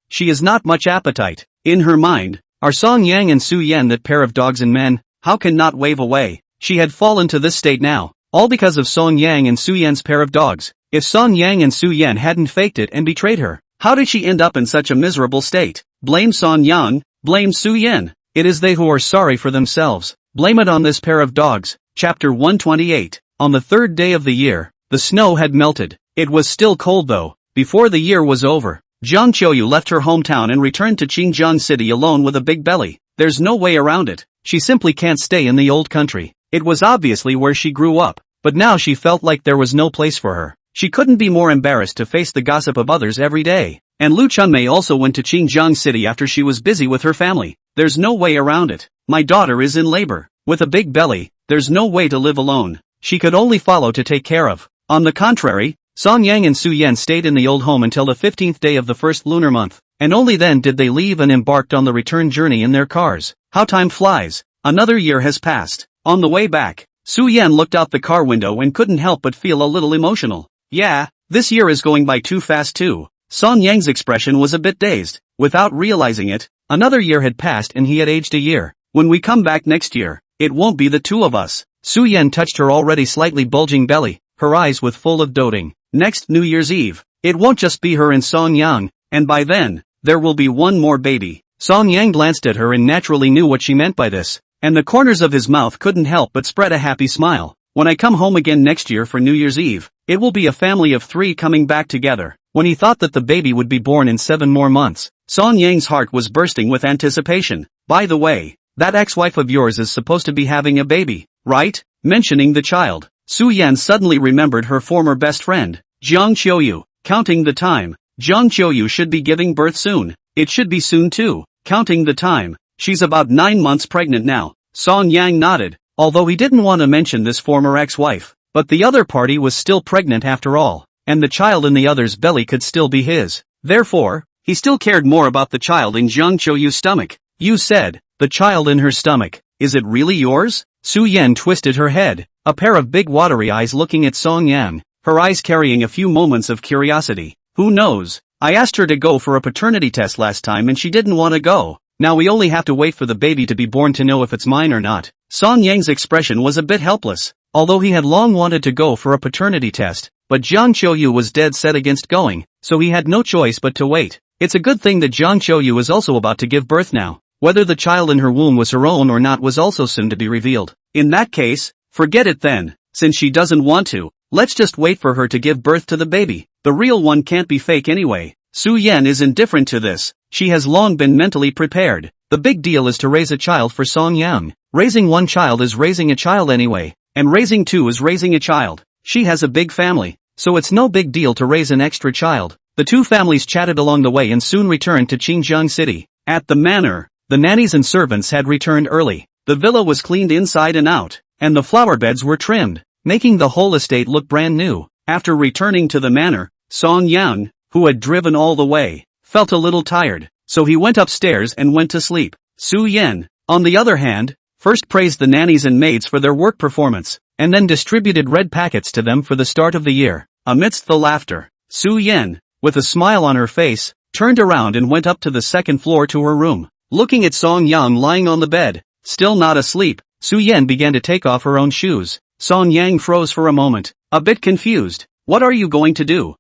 she has not much appetite. In her mind, are Song Yang and Su Yan that pair of dogs and men? How can not wave away? She had fallen to this state now, all because of Song Yang and Su Yan's pair of dogs. If Song Yang and Su Yan hadn't faked it and betrayed her, how did she end up in such a miserable state? Blame Song Yang, blame Su Yan. It is they who are sorry for themselves. Blame it on this pair of dogs. Chapter 128. On the third day of the year, the snow had melted. It was still cold though. Before the year was over, Jiang Qiuyu left her hometown and returned to Xinjiang City alone with a big belly. There's no way around it. She simply can't stay in the old country. It was obviously where she grew up, but now she felt like there was no place for her. She couldn't be more embarrassed to face the gossip of others every day. And Lu Chunmei also went to Qingjiang City after she was busy with her family. There's no way around it. My daughter is in labor. With a big belly, there's no way to live alone. She could only follow to take care of. On the contrary, Song Yang and Su Yan stayed in the old home until the 15th day of the first lunar month, and only then did they leave and embarked on the return journey in their cars. How time flies. Another year has passed. On the way back, Su Yan looked out the car window and couldn't help but feel a little emotional. Yeah, this year is going by too fast too. Song Yang's expression was a bit dazed. Without realizing it, another year had passed and he had aged a year. When we come back next year, it won't be the two of us. Su Yan touched her already slightly bulging belly, her eyes with full of doting. Next New Year's Eve, it won't just be her and Song Yang, and by then, there will be one more baby. Song Yang glanced at her and naturally knew what she meant by this, and the corners of his mouth couldn't help but spread a happy smile. When I come home again next year for New Year's Eve, it will be a family of 3 coming back together. When he thought that the baby would be born in 7 more months, Song Yang's heart was bursting with anticipation. By the way, that ex-wife of yours is supposed to be having a baby, right? Mentioning the child, Su Yan suddenly remembered her former best friend, Jiang Qiuyu. Counting the time, Jiang Qiuyu should be giving birth soon. It should be soon too. Counting the time, she's about 9 months pregnant now. Song Yang nodded, although he didn't want to mention this former ex-wife. But the other party was still pregnant after all, and the child in the other's belly could still be his. Therefore, he still cared more about the child in Jiang Qiuyu's stomach. You said, the child in her stomach, is it really yours? Su Yan twisted her head, a pair of big watery eyes looking at Song Yang, her eyes carrying a few moments of curiosity. Who knows? I asked her to go for a paternity test last time and she didn't want to go. Now we only have to wait for the baby to be born to know if it's mine or not. Song Yang's expression was a bit helpless, although he had long wanted to go for a paternity test, but Jiang Qiuyu was dead set against going, so he had no choice but to wait. It's a good thing that Jiang Qiuyu is also about to give birth now. Whether the child in her womb was her own or not was also soon to be revealed. In that case, forget it then. Since she doesn't want to, let's just wait for her to give birth to the baby. The real one can't be fake anyway. Su Yan is indifferent to this. She has long been mentally prepared. The big deal is to raise a child for Song Yang. Raising one child is raising a child anyway, and raising 2 is raising a child. She has a big family, so it's no big deal to raise an extra child. The two families chatted along the way and soon returned to Qingjiang City. At the manor, the nannies and servants had returned early. The villa was cleaned inside and out, and the flower beds were trimmed, making the whole estate look brand new. After returning to the manor, Song Yang, who had driven all the way, felt a little tired, so he went upstairs and went to sleep. Su Yan, on the other hand, first praised the nannies and maids for their work performance, and then distributed red packets to them for the start of the year. Amidst the laughter, Su Yan, with a smile on her face, turned around and went up to the second floor to her room. Looking at Song Yang lying on the bed, still not asleep, Su Yan began to take off her own shoes. Song Yang froze for a moment, a bit confused. What are you going to do?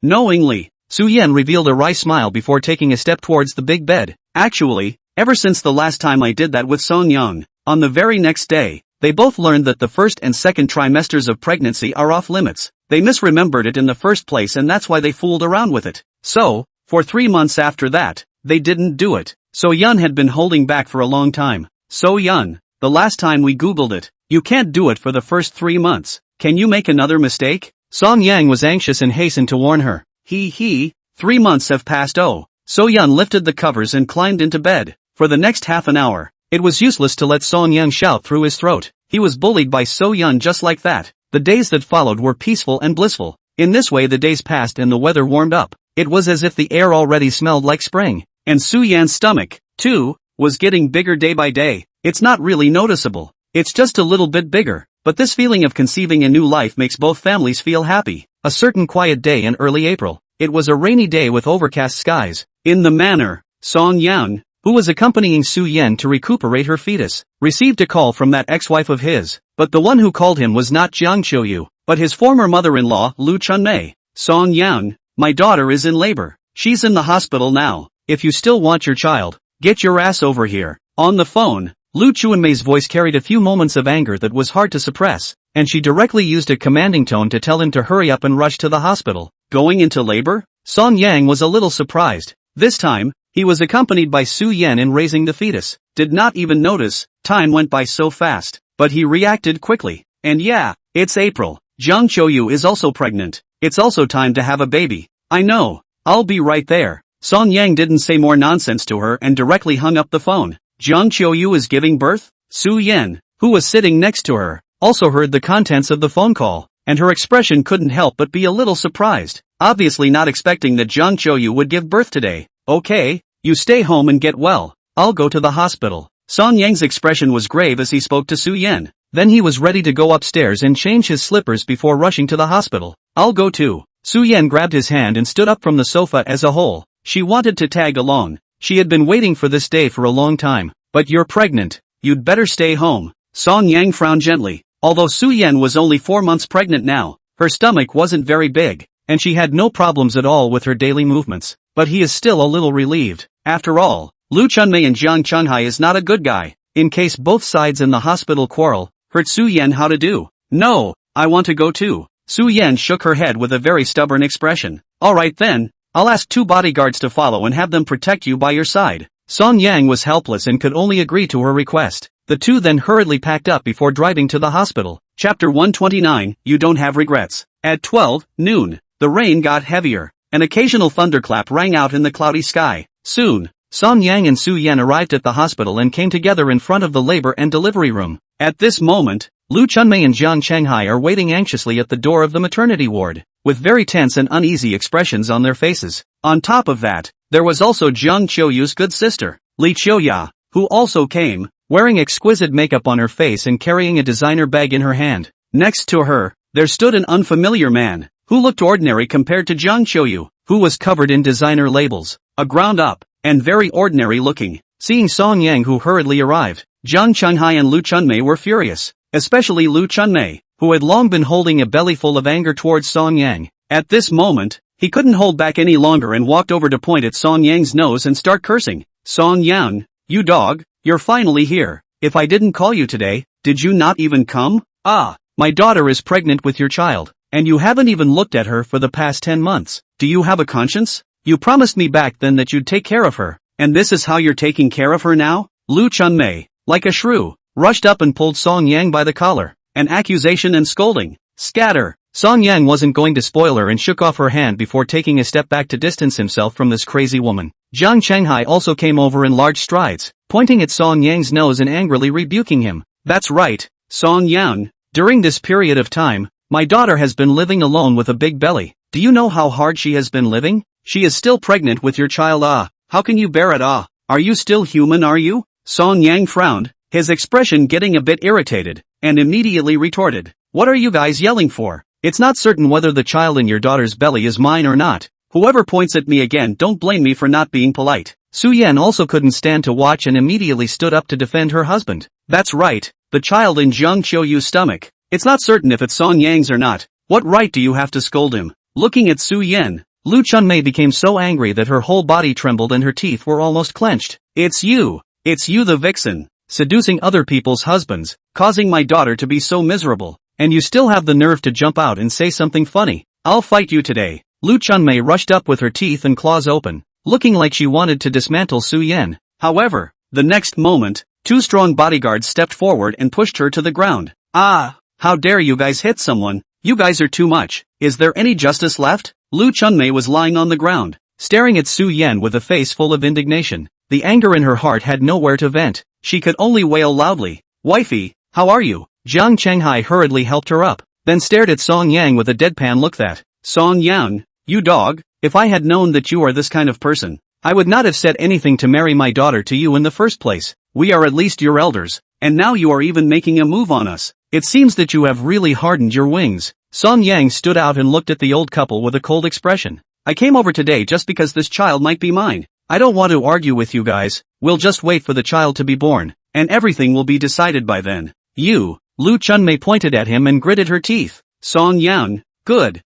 Knowingly, Su Yan revealed a wry smile before taking a step towards the big bed. Actually, ever since the last time I did that with Song Yang, on the very next day, they both learned that the first and second trimesters of pregnancy are off limits. They misremembered it in the first place and that's why they fooled around with it. So, for 3 months after that, they didn't do it. So Yun had been holding back for a long time. So Yun, the last time we googled it, you can't do it for the first 3 months. Can you make another mistake? Song Yang was anxious and hastened to warn her. 3 months have passed. Oh. So Yun lifted the covers and climbed into bed. For the next half an hour, it was useless to let Song Yang shout through his throat. He was bullied by So Yun just like that. The days that followed were peaceful and blissful. In this way the days passed and the weather warmed up. It was as if the air already smelled like spring. And Su Yan's stomach, too, was getting bigger day by day. It's not really noticeable. It's just a little bit bigger. But this feeling of conceiving a new life makes both families feel happy. A certain quiet day in early April. It was a rainy day with overcast skies. In the manor, Song Yang, who was accompanying Su Yan to recuperate her fetus, received a call from that ex-wife of his. But the one who called him was not Jiang Qiuyu, but his former mother-in-law, Lu Chunmei. Song Yang, my daughter is in labor. She's in the hospital now. If you still want your child, get your ass over here. On the phone, Lu Chunmei's voice carried a few moments of anger that was hard to suppress, and she directly used a commanding tone to tell him to hurry up and rush to the hospital. Going into labor? Song Yang was a little surprised. This time, he was accompanied by Su Yan in raising the fetus. Did not even notice, time went by so fast. But he reacted quickly. And yeah, it's April. Jiang Qiuyu is also pregnant. It's also time to have a baby. I know. I'll be right there. Song Yang didn't say more nonsense to her and directly hung up the phone. Jiang Qiuyu is giving birth? Su Yan, who was sitting next to her, also heard the contents of the phone call, and her expression couldn't help but be a little surprised, obviously not expecting that Jiang Qiuyu would give birth today. Okay, you stay home and get well. I'll go to the hospital. Song Yang's expression was grave as he spoke to Su Yan. Then he was ready to go upstairs and change his slippers before rushing to the hospital. I'll go too. Su Yan grabbed his hand and stood up from the sofa as a whole. She wanted to tag along. She had been waiting for this day for a long time. But you're pregnant. You'd better stay home. Song Yang frowned gently. Although Su Yan was only 4 months pregnant now, her stomach wasn't very big, and she had no problems at all with her daily movements. But he is still a little relieved. After all, Lu Chunmei and Jiang Qiuyu is not a good guy. In case both sides in the hospital quarrel, hurt Su Yan how to do. No, I want to go too. Su Yan shook her head with a very stubborn expression. Alright then, I'll ask 2 bodyguards to follow and have them protect you by your side. Song Yang was helpless and could only agree to her request. The two then hurriedly packed up before driving to the hospital. Chapter 129, You Don't Have Regrets. At 12 noon, the rain got heavier. An occasional thunderclap rang out in the cloudy sky. Soon, Song Yang and Su Yan arrived at the hospital and came together in front of the labor and delivery room. At this moment, Lu Chunmei and Jiang Qiuyu are waiting anxiously at the door of the maternity ward, with very tense and uneasy expressions on their faces. On top of that, there was also Jiang Qiuyu's good sister, Li Qiuya, who also came, wearing exquisite makeup on her face and carrying a designer bag in her hand. Next to her, there stood an unfamiliar man, who looked ordinary compared to Jiang Qiuyu, who was covered in designer labels, a ground up, and very ordinary looking. Seeing Song Yang who hurriedly arrived, Jiang Qiuyu and Lu Chunmei were furious, especially Lu Chunmei, who had long been holding a bellyful of anger towards Song Yang. At this moment, he couldn't hold back any longer and walked over to point at Song Yang's nose and start cursing. Song Yang, you dog, you're finally here. If I didn't call you today, did you not even come? Ah, my daughter is pregnant with your child, and you haven't even looked at her for the past 10 months. Do you have a conscience? You promised me back then that you'd take care of her, and this is how you're taking care of her now? Lu Chunmei, like a shrew, rushed up and pulled Song Yang by the collar. An accusation and scolding. Scatter. Song Yang wasn't going to spoil her and shook off her hand before taking a step back to distance himself from this crazy woman. Jiang Qiuyu also came over in large strides, pointing at Song Yang's nose and angrily rebuking him. That's right, Song Yang. During this period of time, my daughter has been living alone with a big belly. Do you know how hard she has been living? She is still pregnant with your child. Ah, how can you bear it? Ah, are you still human? Are you? Song Yang frowned, his expression getting a bit irritated, and immediately retorted. What are you guys yelling for? It's not certain whether the child in your daughter's belly is mine or not. Whoever points at me again, don't blame me for not being polite. Su Yan also couldn't stand to watch and immediately stood up to defend her husband. That's right, the child in Jiang Qiuyu's stomach. It's not certain if it's Song Yang's or not. What right do you have to scold him? Looking at Su Yan, Lu Chunmei became so angry that her whole body trembled and her teeth were almost clenched. It's you the vixen, seducing other people's husbands, causing my daughter to be so miserable, and you still have the nerve to jump out and say something funny. I'll fight you today. Lu Chunmei rushed up with her teeth and claws open, looking like she wanted to dismantle Su Yan. However, the next moment, 2 strong bodyguards stepped forward and pushed her to the ground. Ah, how dare you guys hit someone? You guys are too much. Is there any justice left? Lu Chunmei was lying on the ground, staring at Su Yan with a face full of indignation. The anger in her heart had nowhere to vent. She could only wail loudly. Wifey, how are you? Jiang Qiuyu hurriedly helped her up, then stared at Song Yang with a deadpan look. That, Song Yang, you dog, if I had known that you are this kind of person, I would not have said anything to marry my daughter to you in the first place. We are at least your elders, and now you are even making a move on us. It seems that you have really hardened your wings. Song Yang stood out and looked at the old couple with a cold expression. I came over today just because this child might be mine. I don't want to argue with you guys. We'll just wait for the child to be born, and everything will be decided by then. You, Lu Chunmei pointed at him and gritted her teeth. Song Yang, good.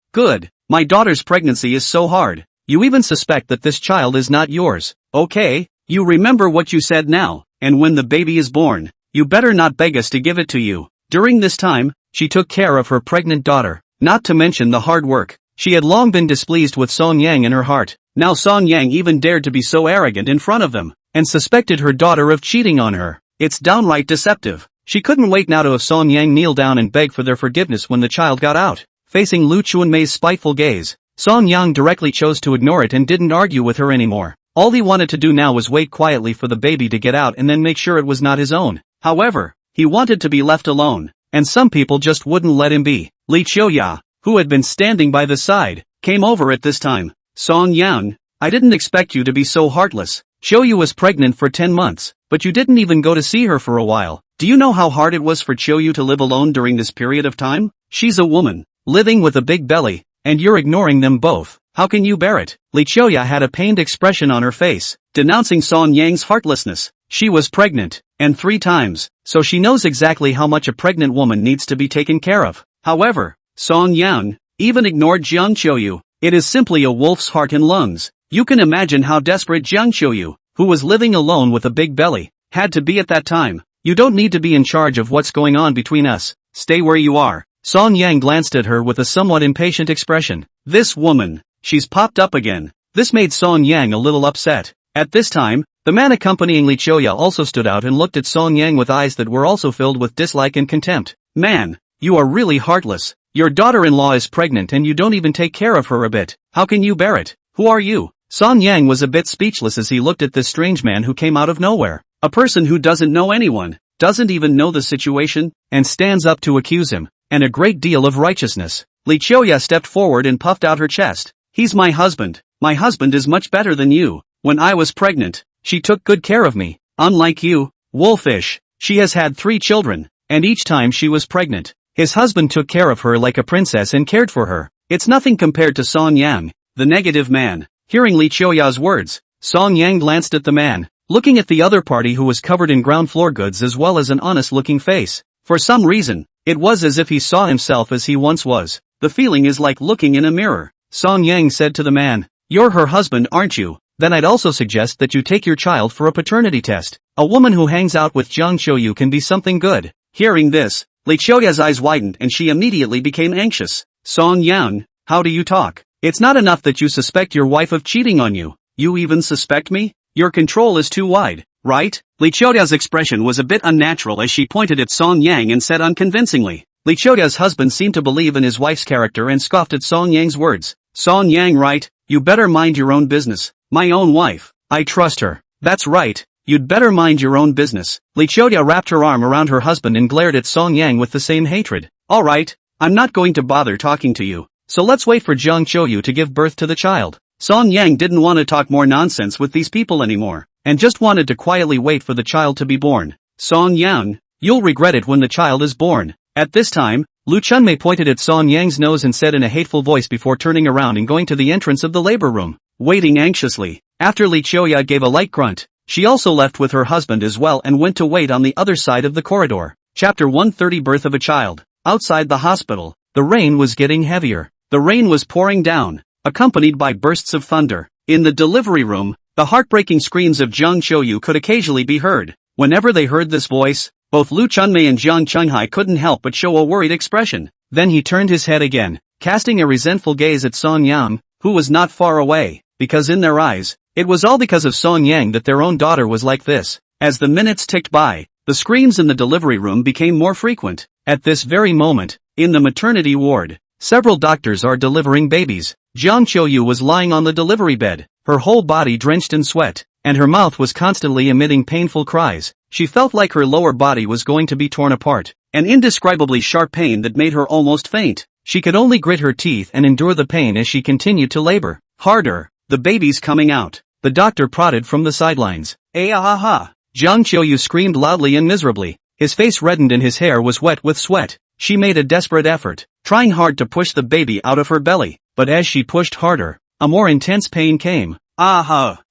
My daughter's pregnancy is so hard. You even suspect that this child is not yours. Okay, you remember what you said now, and when the baby is born, you better not beg us to give it to you. During this time, she took care of her pregnant daughter, not to mention the hard work. She had long been displeased with Song Yang in her heart. Now Song Yang even dared to be so arrogant in front of them, and suspected her daughter of cheating on her. It's downright deceptive. She couldn't wait now to have Song Yang kneel down and beg for their forgiveness when the child got out. Facing Lu Chunmei's spiteful gaze, Song Yang directly chose to ignore it and didn't argue with her anymore. All he wanted to do now was wait quietly for the baby to get out and then make sure it was not his own. However, he wanted to be left alone, and some people just wouldn't let him be. Li Qiuyu, who had been standing by the side, came over at this time. Song Yang, I didn't expect you to be so heartless. Qiuyu was pregnant for 10 months, but you didn't even go to see her for a while. Do you know how hard it was for Qiuyu to live alone during this period of time? She's a woman, living with a big belly, and you're ignoring them both. How can you bear it? Li Qiuyu had a pained expression on her face, denouncing Song Yang's heartlessness. She was pregnant, and 3 times, so she knows exactly how much a pregnant woman needs to be taken care of. However, Song Yang even ignored Jiang Qiuyu. It is simply a wolf's heart and lungs. You can imagine how desperate Jiang Qiuyu, who was living alone with a big belly, had to be at that time. You don't need to be in charge of what's going on between us. Stay where you are. Song Yang glanced at her with a somewhat impatient expression. This woman, she's popped up again. This made Song Yang a little upset. At this time, the man accompanying Li Qiuyu also stood out and looked at Song Yang with eyes that were also filled with dislike and contempt. Man, you are really heartless. Your daughter-in-law is pregnant and you don't even take care of her a bit. How can you bear it? Who are you? Song Yang was a bit speechless as he looked at this strange man who came out of nowhere. A person who doesn't know anyone, doesn't even know the situation, and stands up to accuse him, and a great deal of righteousness. Li Qiuyu stepped forward and puffed out her chest. He's my husband. My husband is much better than you. When I was pregnant, she took good care of me. Unlike you, wolfish, she has had 3 children, and each time she was pregnant, his husband took care of her like a princess and cared for her. It's nothing compared to Song Yang, the negative man. Hearing Li Qiuyu's words, Song Yang glanced at the man, looking at the other party who was covered in ground floor goods as well as an honest-looking face. For some reason, it was as if he saw himself as he once was. The feeling is like looking in a mirror. Song Yang said to the man, "You're her husband, aren't you? Then I'd also suggest that you take your child for a paternity test. A woman who hangs out with Jiang Qiuyu can be something good." Hearing this, Li Qiuyu's eyes widened and she immediately became anxious. Song Yang, how do you talk? It's not enough that you suspect your wife of cheating on you. You even suspect me? Your control is too wide, right? Li Qiuyu's expression was a bit unnatural as she pointed at Song Yang and said unconvincingly. Li Qiuyu's husband seemed to believe in his wife's character and scoffed at Song Yang's words. Song Yang, right? You better mind your own business. My own wife. I trust her. That's right. You'd better mind your own business. Li Qiuyu wrapped her arm around her husband and glared at Song Yang with the same hatred. Alright, I'm not going to bother talking to you. So let's wait for Jiang Qiuyu to give birth to the child. Song Yang didn't want to talk more nonsense with these people anymore, and just wanted to quietly wait for the child to be born. Song Yang, you'll regret it when the child is born. At this time, Lu Chunmei pointed at Song Yang's nose and said in a hateful voice before turning around and going to the entrance of the labor room, waiting anxiously. After Li Qiuyu gave a light grunt, she also left with her husband as well and went to wait on the other side of the corridor. Chapter 130, Birth of a Child. Outside the hospital, the rain was getting heavier. The rain was pouring down, accompanied by bursts of thunder. In the delivery room, the heartbreaking screams of Jiang Qiuyu could occasionally be heard. Whenever they heard this voice, both Lu Chunmei and Jiang Qinghai couldn't help but show a worried expression. Then he turned his head again, casting a resentful gaze at Song Yang, who was not far away, because in their eyes, it was all because of Song Yang that their own daughter was like this. As the minutes ticked by, the screams in the delivery room became more frequent. At this very moment, in the maternity ward, several doctors are delivering babies. Jiang Qiuyu was lying on the delivery bed, her whole body drenched in sweat, and her mouth was constantly emitting painful cries. She felt like her lower body was going to be torn apart, an indescribably sharp pain that made her almost faint. She could only grit her teeth and endure the pain as she continued to labor. Harder, the baby's coming out. The doctor prodded from the sidelines. Ah! Jiang Qiuyu screamed loudly and miserably. His face reddened and his hair was wet with sweat. She made a desperate effort, trying hard to push the baby out of her belly, but as she pushed harder, a more intense pain came.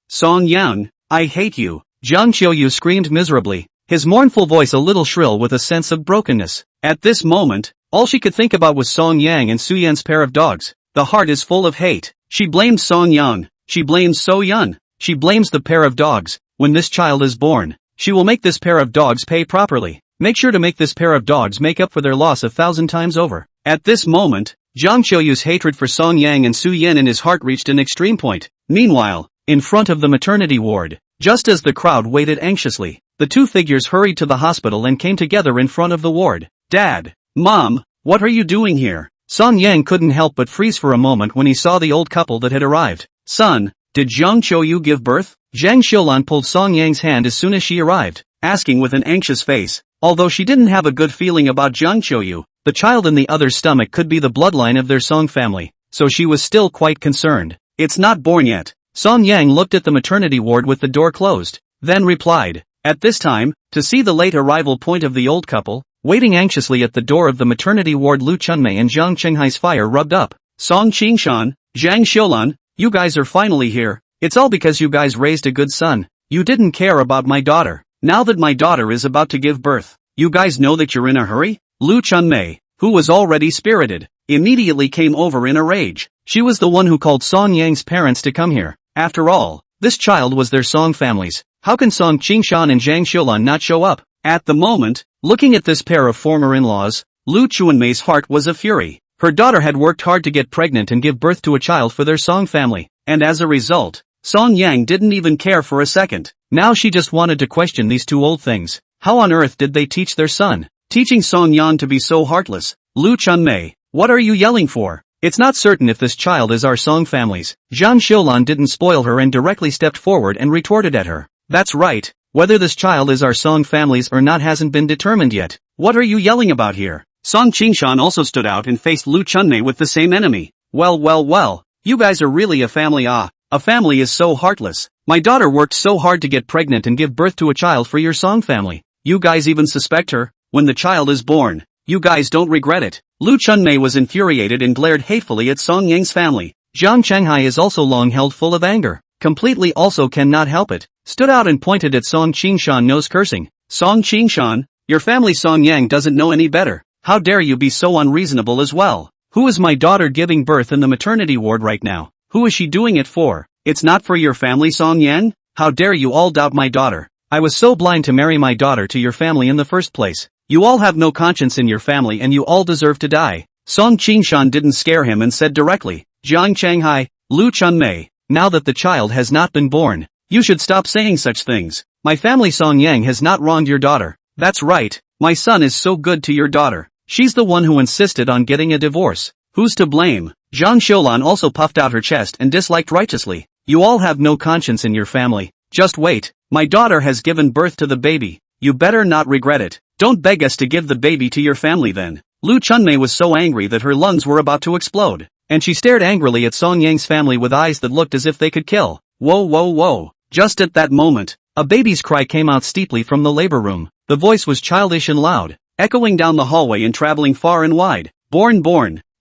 Song Yang, I hate you. Jiang Qiuyu screamed miserably, his mournful voice a little shrill with a sense of brokenness. At this moment, all she could think about was Song Yang and Su Yan's pair of dogs. The heart is full of hate. She blames Song Yang. She blames So Yun. She blames the pair of dogs. When this child is born, she will make this pair of dogs pay properly. Make sure to make this pair of dogs make up for their loss 1,000 times over. At this moment, Jiang Qiuyu's hatred for Song Yang and Su Yan in his heart reached an extreme point. Meanwhile, in front of the maternity ward, just as the crowd waited anxiously, the two figures hurried to the hospital and came together in front of the ward. Dad, Mom, what are you doing here? Song Yang couldn't help but freeze for a moment when he saw the old couple that had arrived. Son, did Jiang Qiuyu give birth? Jiang Qiulan pulled Song Yang's hand as soon as she arrived, asking with an anxious face. Although she didn't have a good feeling about Jiang Qiuyu, the child in the other's stomach could be the bloodline of their Song family, so she was still quite concerned. It's not born yet. Song Yang looked at the maternity ward with the door closed, then replied. At this time, to see the late arrival point of the old couple, waiting anxiously at the door of the maternity ward, Lu Chunmei and Zhang Qinghai's fire rubbed up. Song Qingshan, Zhang Xiulan, you guys are finally here. It's all because you guys raised a good son. You didn't care about my daughter. Now that my daughter is about to give birth, you guys know that you're in a hurry? Lu Chunmei, who was already spirited, immediately came over in a rage. She was the one who called Song Yang's parents to come here. After all, this child was their Song families. How can Song Qingshan and Zhang Xiulan not show up? At the moment, looking at this pair of former in-laws, Lu Chunmei's heart was a fury. Her daughter had worked hard to get pregnant and give birth to a child for their Song family, and as a result, Song Yang didn't even care for a second. Now she just wanted to question these two old things. How on earth did they teach their son? Teaching Song Yan to be so heartless. Lu Chunmei, what are you yelling for? It's not certain if this child is our Song family's. Zhang Xiulan didn't spoil her and directly stepped forward and retorted at her. That's right, whether this child is our Song family's or not hasn't been determined yet. What are you yelling about here? Song Qingshan also stood out and faced Lu Chunmei with the same enemy. Well, you guys are really a family. A family is so heartless. My daughter worked so hard to get pregnant and give birth to a child for your Song family. You guys even suspect her? When the child is born, you guys don't regret it. Lu Chunmei was infuriated and glared hatefully at Song Yang's family. Zhang Qianghai is also long held full of anger. Completely also cannot help it. Stood out and pointed at Song Qingshan, nose cursing. Song Qingshan, your family Song Yang doesn't know any better. How dare you be so unreasonable as well? Who is my daughter giving birth in the maternity ward right now? Who is she doing it for? It's not for your family Song Yang? How dare you all doubt my daughter? I was so blind to marry my daughter to your family in the first place. You all have no conscience in your family and you all deserve to die. Song Qingshan didn't scare him and said directly, Jiang Qianghai, Lu Chunmei, now that the child has not been born, you should stop saying such things. My family Song Yang has not wronged your daughter. That's right, my son is so good to your daughter. She's the one who insisted on getting a divorce. Who's to blame? Zhang Xiulan also puffed out her chest and disliked righteously. You all have no conscience in your family. Just wait, my daughter has given birth to the baby. You better not regret it. Don't beg us to give the baby to your family then. Lu Chunmei was so angry that her lungs were about to explode, and she stared angrily at Song Yang's family with eyes that looked as if they could kill. Whoa. Just at that moment, a baby's cry came out steeply from the labor room. The voice was childish and loud, echoing down the hallway and traveling far and wide. Born.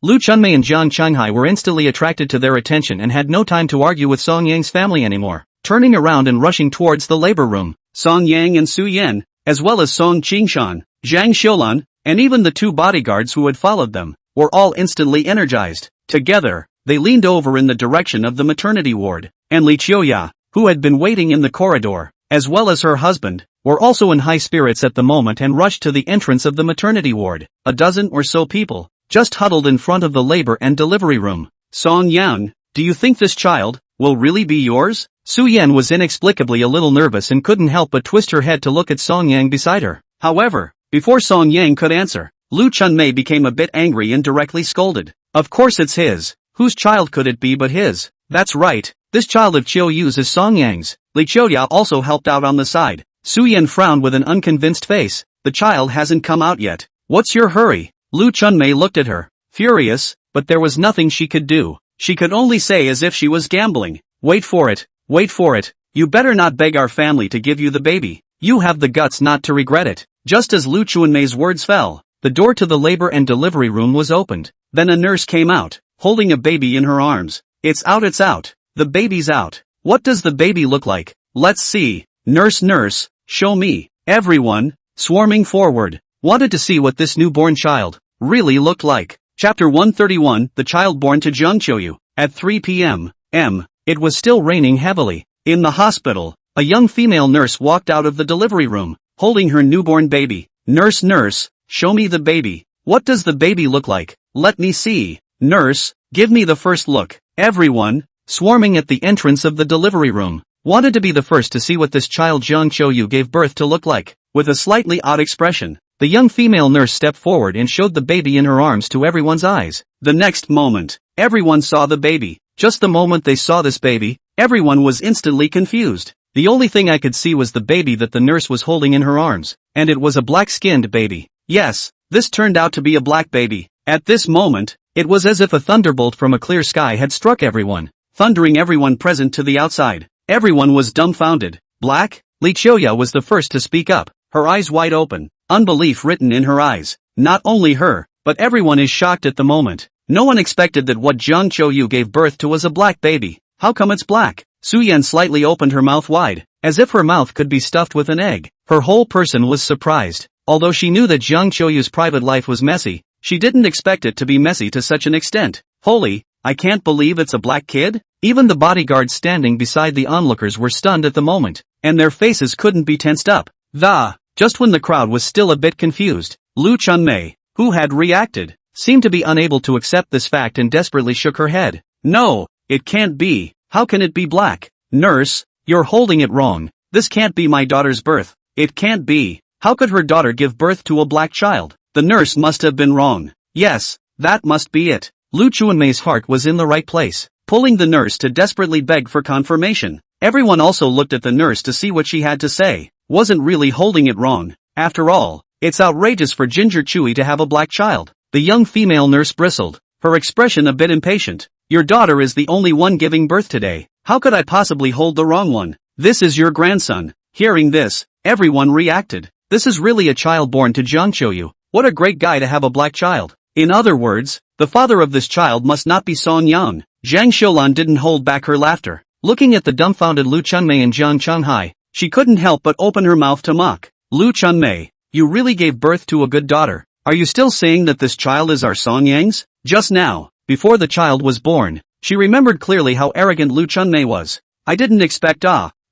Lu Chunmei and Zhang Qianghai were instantly attracted to their attention and had no time to argue with Song Yang's family anymore. Turning around and rushing towards the labor room, Song Yang and Su Yan, as well as Song Qingshan, Zhang Xiulan, and even the two bodyguards who had followed them, were all instantly energized. Together, they leaned over in the direction of the maternity ward, and Li Qiuya, who had been waiting in the corridor, as well as her husband, were also in high spirits at the moment and rushed to the entrance of the maternity ward. A dozen or so people just huddled in front of the labor and delivery room. Song Yang, do you think this child will really be yours? Su Yan was inexplicably a little nervous and couldn't help but twist her head to look at Song Yang beside her. However, before Song Yang could answer, Lu Chunmei became a bit angry and directly scolded. Of course it's his. Whose child could it be but his? That's right, this child of Qiuyu's is Song Yang's. Li Qiuya also helped out on the side. Su Yan frowned with an unconvinced face. The child hasn't come out yet. What's your hurry? Lu Chunmei looked at her, furious, but there was nothing she could do. She could only say as if she was gambling. Wait for it. You better not beg our family to give you the baby. You have the guts not to regret it. Just as Lu Chunmei's words fell, the door to the labor and delivery room was opened. Then a nurse came out, holding a baby in her arms. It's out. The baby's out. What does the baby look like? Let's see. Nurse, show me. Everyone, swarming forward, wanted to see what this newborn child really looked like. Chapter 131, The Child Born to Jiang Qiuyu. At 3 p.m. It was still raining heavily. In the hospital, a young female nurse walked out of the delivery room, holding her newborn baby. Nurse, show me the baby. What does the baby look like? Let me see. Nurse, give me the first look. Everyone, swarming at the entrance of the delivery room, wanted to be the first to see what this child Jiang Qiuyu gave birth to look like. With a slightly odd expression, The young female nurse stepped forward and showed the baby in her arms to everyone's eyes. The next moment, everyone saw the baby. Just the moment they saw this baby, everyone was instantly confused. The only thing I could see was the baby that the nurse was holding in her arms, and it was a black-skinned baby. Yes, this turned out to be a black baby. At this moment, it was as if a thunderbolt from a clear sky had struck everyone, thundering everyone present to the outside. Everyone was dumbfounded. Black? Li Qiuyu was the first to speak up, her eyes wide open, unbelief written in her eyes. Not only her, but everyone is shocked at the moment. No one expected that what Jiang Qiuyu gave birth to was a black baby. How come it's black? Su Yan slightly opened her mouth wide, as if her mouth could be stuffed with an egg. Her whole person was surprised. Although she knew that Jiang Qiuyu's private life was messy, she didn't expect it to be messy to such an extent. Holy, I can't believe it's a black kid? Even the bodyguards standing beside the onlookers were stunned at the moment, and their faces couldn't be tensed up. Just when the crowd was still a bit confused, Lu Chunmei, who had reacted, seemed to be unable to accept this fact and desperately shook her head. No, it can't be. How can it be black? Nurse, you're holding it wrong. This can't be my daughter's birth. It can't be. How could her daughter give birth to a black child? The nurse must have been wrong. Yes, that must be it. Lu Chunmei's heart was in the right place, pulling the nurse to desperately beg for confirmation. Everyone also looked at the nurse to see what she had to say. Wasn't really holding it wrong. After all, it's outrageous for Ginger Chewy to have a black child. The young female nurse bristled, her expression a bit impatient. Your daughter is the only one giving birth today. How could I possibly hold the wrong one? This is your grandson. Hearing this, everyone reacted. This is really a child born to Jiang Qiuyu. What a great guy to have a black child. In other words, the father of this child must not be Song Yang. Zhang Xiulan didn't hold back her laughter. Looking at the dumbfounded Lu Chunmei and Jiang Changhai, she couldn't help but open her mouth to mock. Lu Chunmei, you really gave birth to a good daughter. Are you still saying that this child is our Song Yang's? Just now, before the child was born, she remembered clearly how arrogant Lu Chunmei was. I didn't expect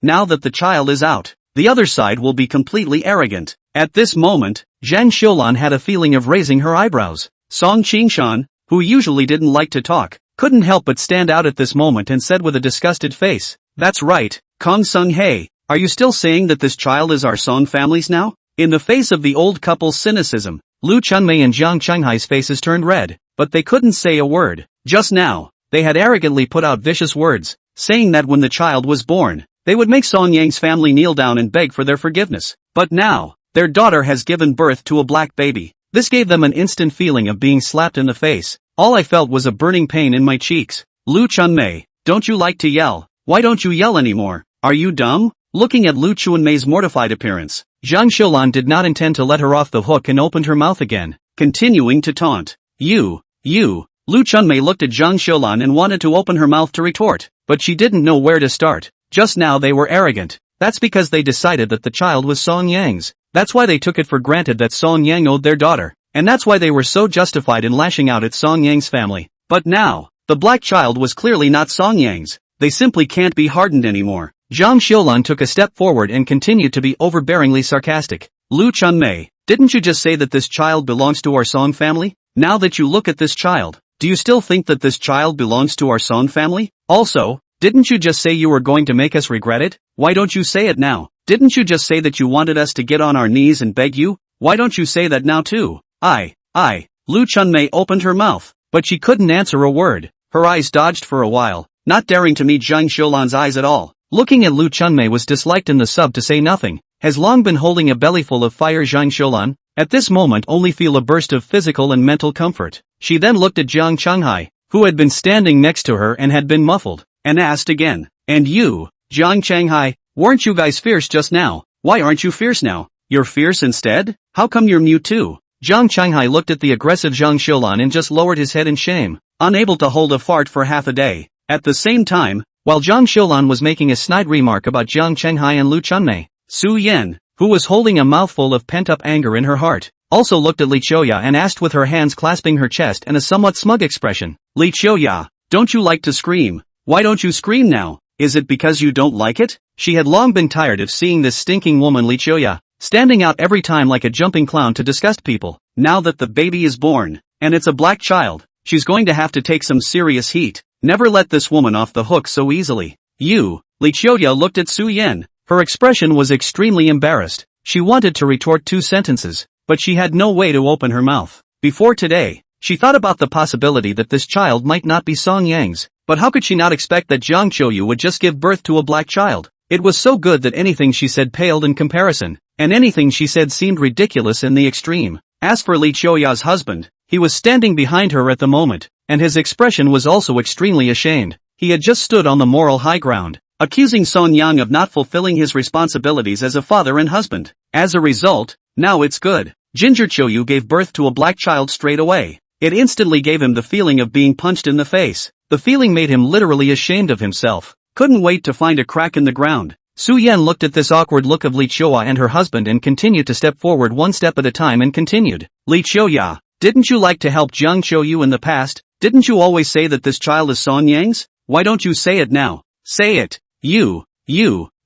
now that the child is out, the other side will be completely arrogant. At this moment, Zhang Xiulan had a feeling of raising her eyebrows. Song Qingshan, who usually didn't like to talk, couldn't help but stand out at this moment and said with a disgusted face, that's right, Kong Sung Hei, are you still saying that this child is our Song family's now? In the face of the old couple's cynicism, Lu Chunmei and Jiang Changhai's faces turned red, but they couldn't say a word. Just now, they had arrogantly put out vicious words, saying that when the child was born, they would make Song Yang's family kneel down and beg for their forgiveness. But now, their daughter has given birth to a black baby. This gave them an instant feeling of being slapped in the face. All I felt was a burning pain in my cheeks. Lu Chunmei, don't you like to yell? Why don't you yell anymore? Are you dumb? Looking at Lu Chunmei's mortified appearance, Zhang Xiulan did not intend to let her off the hook and opened her mouth again, continuing to taunt. You. Lu Chunmei looked at Zhang Xiulan and wanted to open her mouth to retort, but she didn't know where to start. Just now they were arrogant. That's because they decided that the child was Song Yang's. That's why they took it for granted that Song Yang owed their daughter, and that's why they were so justified in lashing out at Song Yang's family. But now, the black child was clearly not Song Yang's. They simply can't be hardened anymore. Zhang Xiulan took a step forward and continued to be overbearingly sarcastic. Lu Chunmei, didn't you just say that this child belongs to our Song family? Now that you look at this child, do you still think that this child belongs to our Song family? Also, didn't you just say you were going to make us regret it? Why don't you say it now? Didn't you just say that you wanted us to get on our knees and beg you? Why don't you say that now too? Lu Chunmei opened her mouth, but she couldn't answer a word. Her eyes dodged for a while, not daring to meet Zhang Xiulan's eyes at all. Looking at Lu Chunmei was disliked in the sub to say nothing. Has long been holding a bellyful of fire. Zhang Xiulan, at this moment only feel a burst of physical and mental comfort. She then looked at Jiang Changhai, who had been standing next to her and had been muffled, and asked again, and you, Jiang Changhai, weren't you guys fierce just now? Why aren't you fierce now? You're fierce instead? How come you're mute too? Jiang Changhai looked at the aggressive Zhang Xiulan and just lowered his head in shame, unable to hold a fart for half a day. At the same time, while Zhang Xiulan was making a snide remark about Jiang Changhai and Lu Chunmei, Su Yan, who was holding a mouthful of pent-up anger in her heart, also looked at Li Qiuyu and asked with her hands clasping her chest and a somewhat smug expression, Li Qiuyu, don't you like to scream? Why don't you scream now? Is it because you don't like it? She had long been tired of seeing this stinking woman Li Qiuyu, standing out every time like a jumping clown to disgust people. Now that the baby is born, and it's a black child, she's going to have to take some serious heat. Never let this woman off the hook so easily. You, Li Qiuyu looked at Su Yan. Her expression was extremely embarrassed. She wanted to retort two sentences, but she had no way to open her mouth. Before today, she thought about the possibility that this child might not be Song Yang's, but how could she not expect that Jiang Qiuyu would just give birth to a black child? It was so good that anything she said paled in comparison, and anything she said seemed ridiculous in the extreme. As for Li Qiuya's husband, he was standing behind her at the moment, and his expression was also extremely ashamed. He had just stood on the moral high ground, accusing Song Yang of not fulfilling his responsibilities as a father and husband. As a result, now it's good. Ginger Qiuyu gave birth to a black child straight away. It instantly gave him the feeling of being punched in the face. The feeling made him literally ashamed of himself. Couldn't wait to find a crack in the ground. Su Yan looked at this awkward look of Li Qiuya and her husband and continued to step forward one step at a time and continued. Li Qiuya, didn't you like to help Jiang Qiuyu in the past? Didn't you always say that this child is Song Yang's? Why don't you say it now? Say it. You.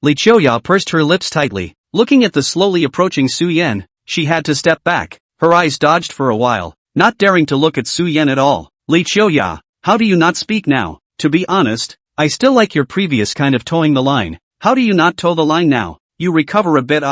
Li Qiuya pursed her lips tightly. Looking at the slowly approaching Su Yan, she had to step back. Her eyes dodged for a while, not daring to look at Su Yan at all. Li Qiuya, how do you not speak now? To be honest, I still like your previous kind of towing the line. How do you not toe the line now? You recover a bit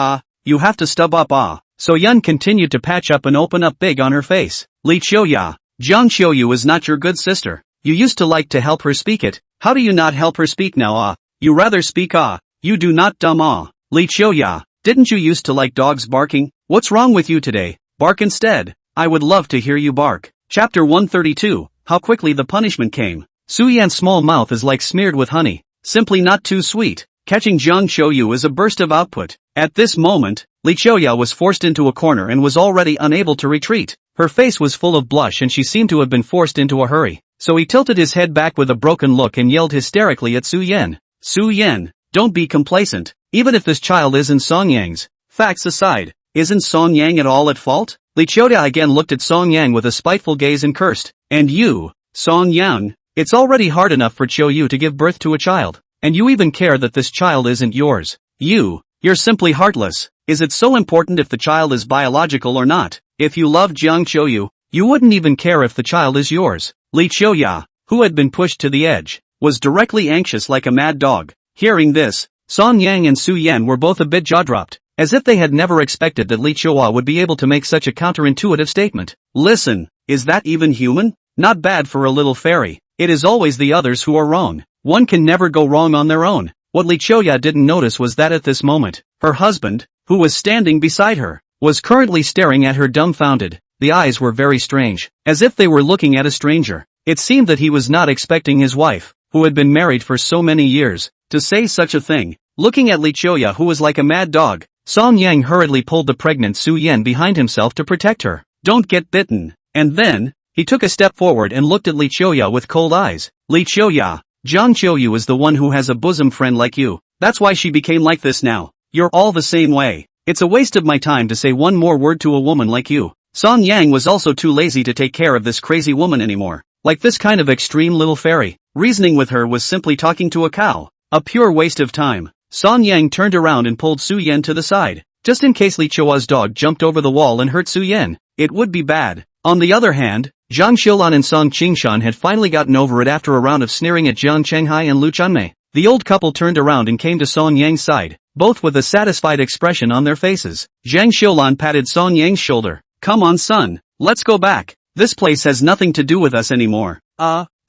you have to stub up So Yan continued to patch up and open up big on her face. Li Qiuya, Jiang Qiuyu is not your good sister. You used to like to help her speak it. How do you not help her speak now You rather speak You do not dumb Li Qiuya, didn't you used to like dogs barking? What's wrong with you today? Bark instead. I would love to hear you bark. Chapter 132, How Quickly the Punishment Came. Su Yan's small mouth is like smeared with honey. Simply not too sweet. Catching Jiang Qiuyu is a burst of output. At this moment, Li Qiuya was forced into a corner and was already unable to retreat. Her face was full of blush and she seemed to have been forced into a hurry. So he tilted his head back with a broken look and yelled hysterically at Su Yan. Su Yan, don't be complacent. Even if this child isn't Song Yang's. Facts aside, isn't Song Yang at all at fault? Li Qiuya again looked at Song Yang with a spiteful gaze and cursed. And you, Song Yang, it's already hard enough for Qiuyu to give birth to a child. And you even care that this child isn't yours. You're simply heartless. Is it so important if the child is biological or not? If you love Jiang Qiuyu, you wouldn't even care if the child is yours. Li Qiuya, who had been pushed to the edge, was directly anxious like a mad dog. Hearing this, Song Yang and Su Yan were both a bit jaw-dropped, as if they had never expected that Li Qiuya would be able to make such a counterintuitive statement. Listen, is that even human? Not bad for a little fairy. It is always the others who are wrong. One can never go wrong on their own. What Li Qiuya didn't notice was that at this moment, her husband, who was standing beside her, was currently staring at her dumbfounded. The eyes were very strange, as if they were looking at a stranger. It seemed that he was not expecting his wife, who had been married for so many years, to say such a thing. Looking at Li Qiuya who was like a mad dog, Song Yang hurriedly pulled the pregnant Su Yan behind himself to protect her. Don't get bitten. And then, he took a step forward and looked at Li Qiuya with cold eyes. Li Qiuya, Jiang Qiuyu is the one who has a bosom friend like you. That's why she became like this now. You're all the same way. It's a waste of my time to say one more word to a woman like you. Song Yang was also too lazy to take care of this crazy woman anymore. Like this kind of extreme little fairy. Reasoning with her was simply talking to a cow. A pure waste of time. Song Yang turned around and pulled Su Yan to the side, just in case Li Qiuya's dog jumped over the wall and hurt Su Yan. It would be bad. On the other hand, Zhang Xiulan and Song Qingshan had finally gotten over it after a round of sneering at Jiang Chenghai and Lu Chunmei. The old couple turned around and came to Song Yang's side, both with a satisfied expression on their faces. Zhang Xiulan patted Song Yang's shoulder. Come on son, let's go back. This place has nothing to do with us anymore.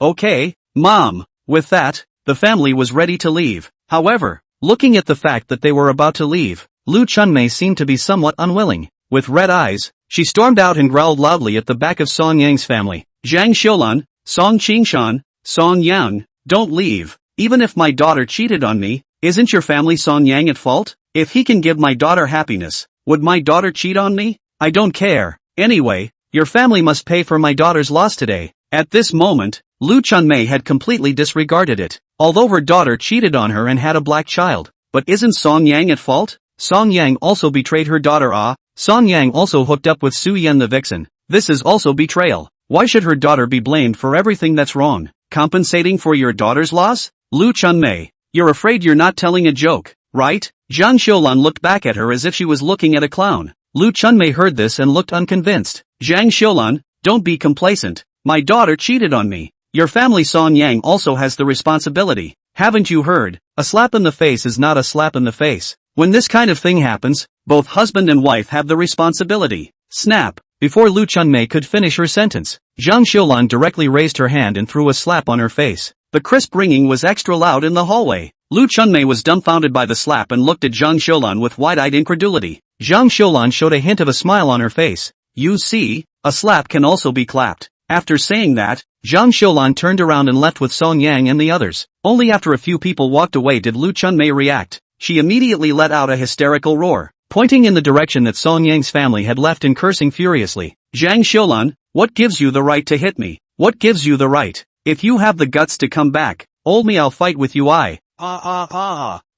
Okay, Mom. With that, the family was ready to leave. However, looking at the fact that they were about to leave, Lu Chunmei seemed to be somewhat unwilling. With red eyes, she stormed out and growled loudly at the back of Song Yang's family. Zhang Xiulan, Song Qingshan, Song Yang, don't leave. Even if my daughter cheated on me, isn't your family Song Yang at fault? If he can give my daughter happiness, would my daughter cheat on me? I don't care. Anyway, your family must pay for my daughter's loss today. At this moment, Lu Chunmei had completely disregarded it. Although her daughter cheated on her and had a black child, but isn't Song Yang at fault? Song Yang also betrayed her daughter Song Yang also hooked up with Su Yan the vixen. This is also betrayal. Why should her daughter be blamed for everything that's wrong? Compensating for your daughter's loss? Lu Chunmei, you're afraid you're not telling a joke, right? Zhang Xiulan looked back at her as if she was looking at a clown. Lu Chunmei heard this and looked unconvinced. Zhang Xiulan, don't be complacent. My daughter cheated on me. Your family Song Yang also has the responsibility. Haven't you heard? A slap in the face is not a slap in the face. When this kind of thing happens, both husband and wife have the responsibility. Snap! Before Lu Chunmei could finish her sentence, Jiang Qiuyu directly raised her hand and threw a slap on her face. The crisp ringing was extra loud in the hallway. Lu Chunmei was dumbfounded by the slap and looked at Jiang Qiuyu with wide-eyed incredulity. Jiang Qiuyu showed a hint of a smile on her face. You see, a slap can also be clapped. After saying that, Jiang Qiuyu turned around and left with Song Yang and the others. Only after a few people walked away did Lu Chunmei react. She immediately let out a hysterical roar, pointing in the direction that Song Yang's family had left and cursing furiously. Jiang Qiuyu, what gives you the right to hit me? What gives you the right? If you have the guts to come back, old me, I'll fight with you.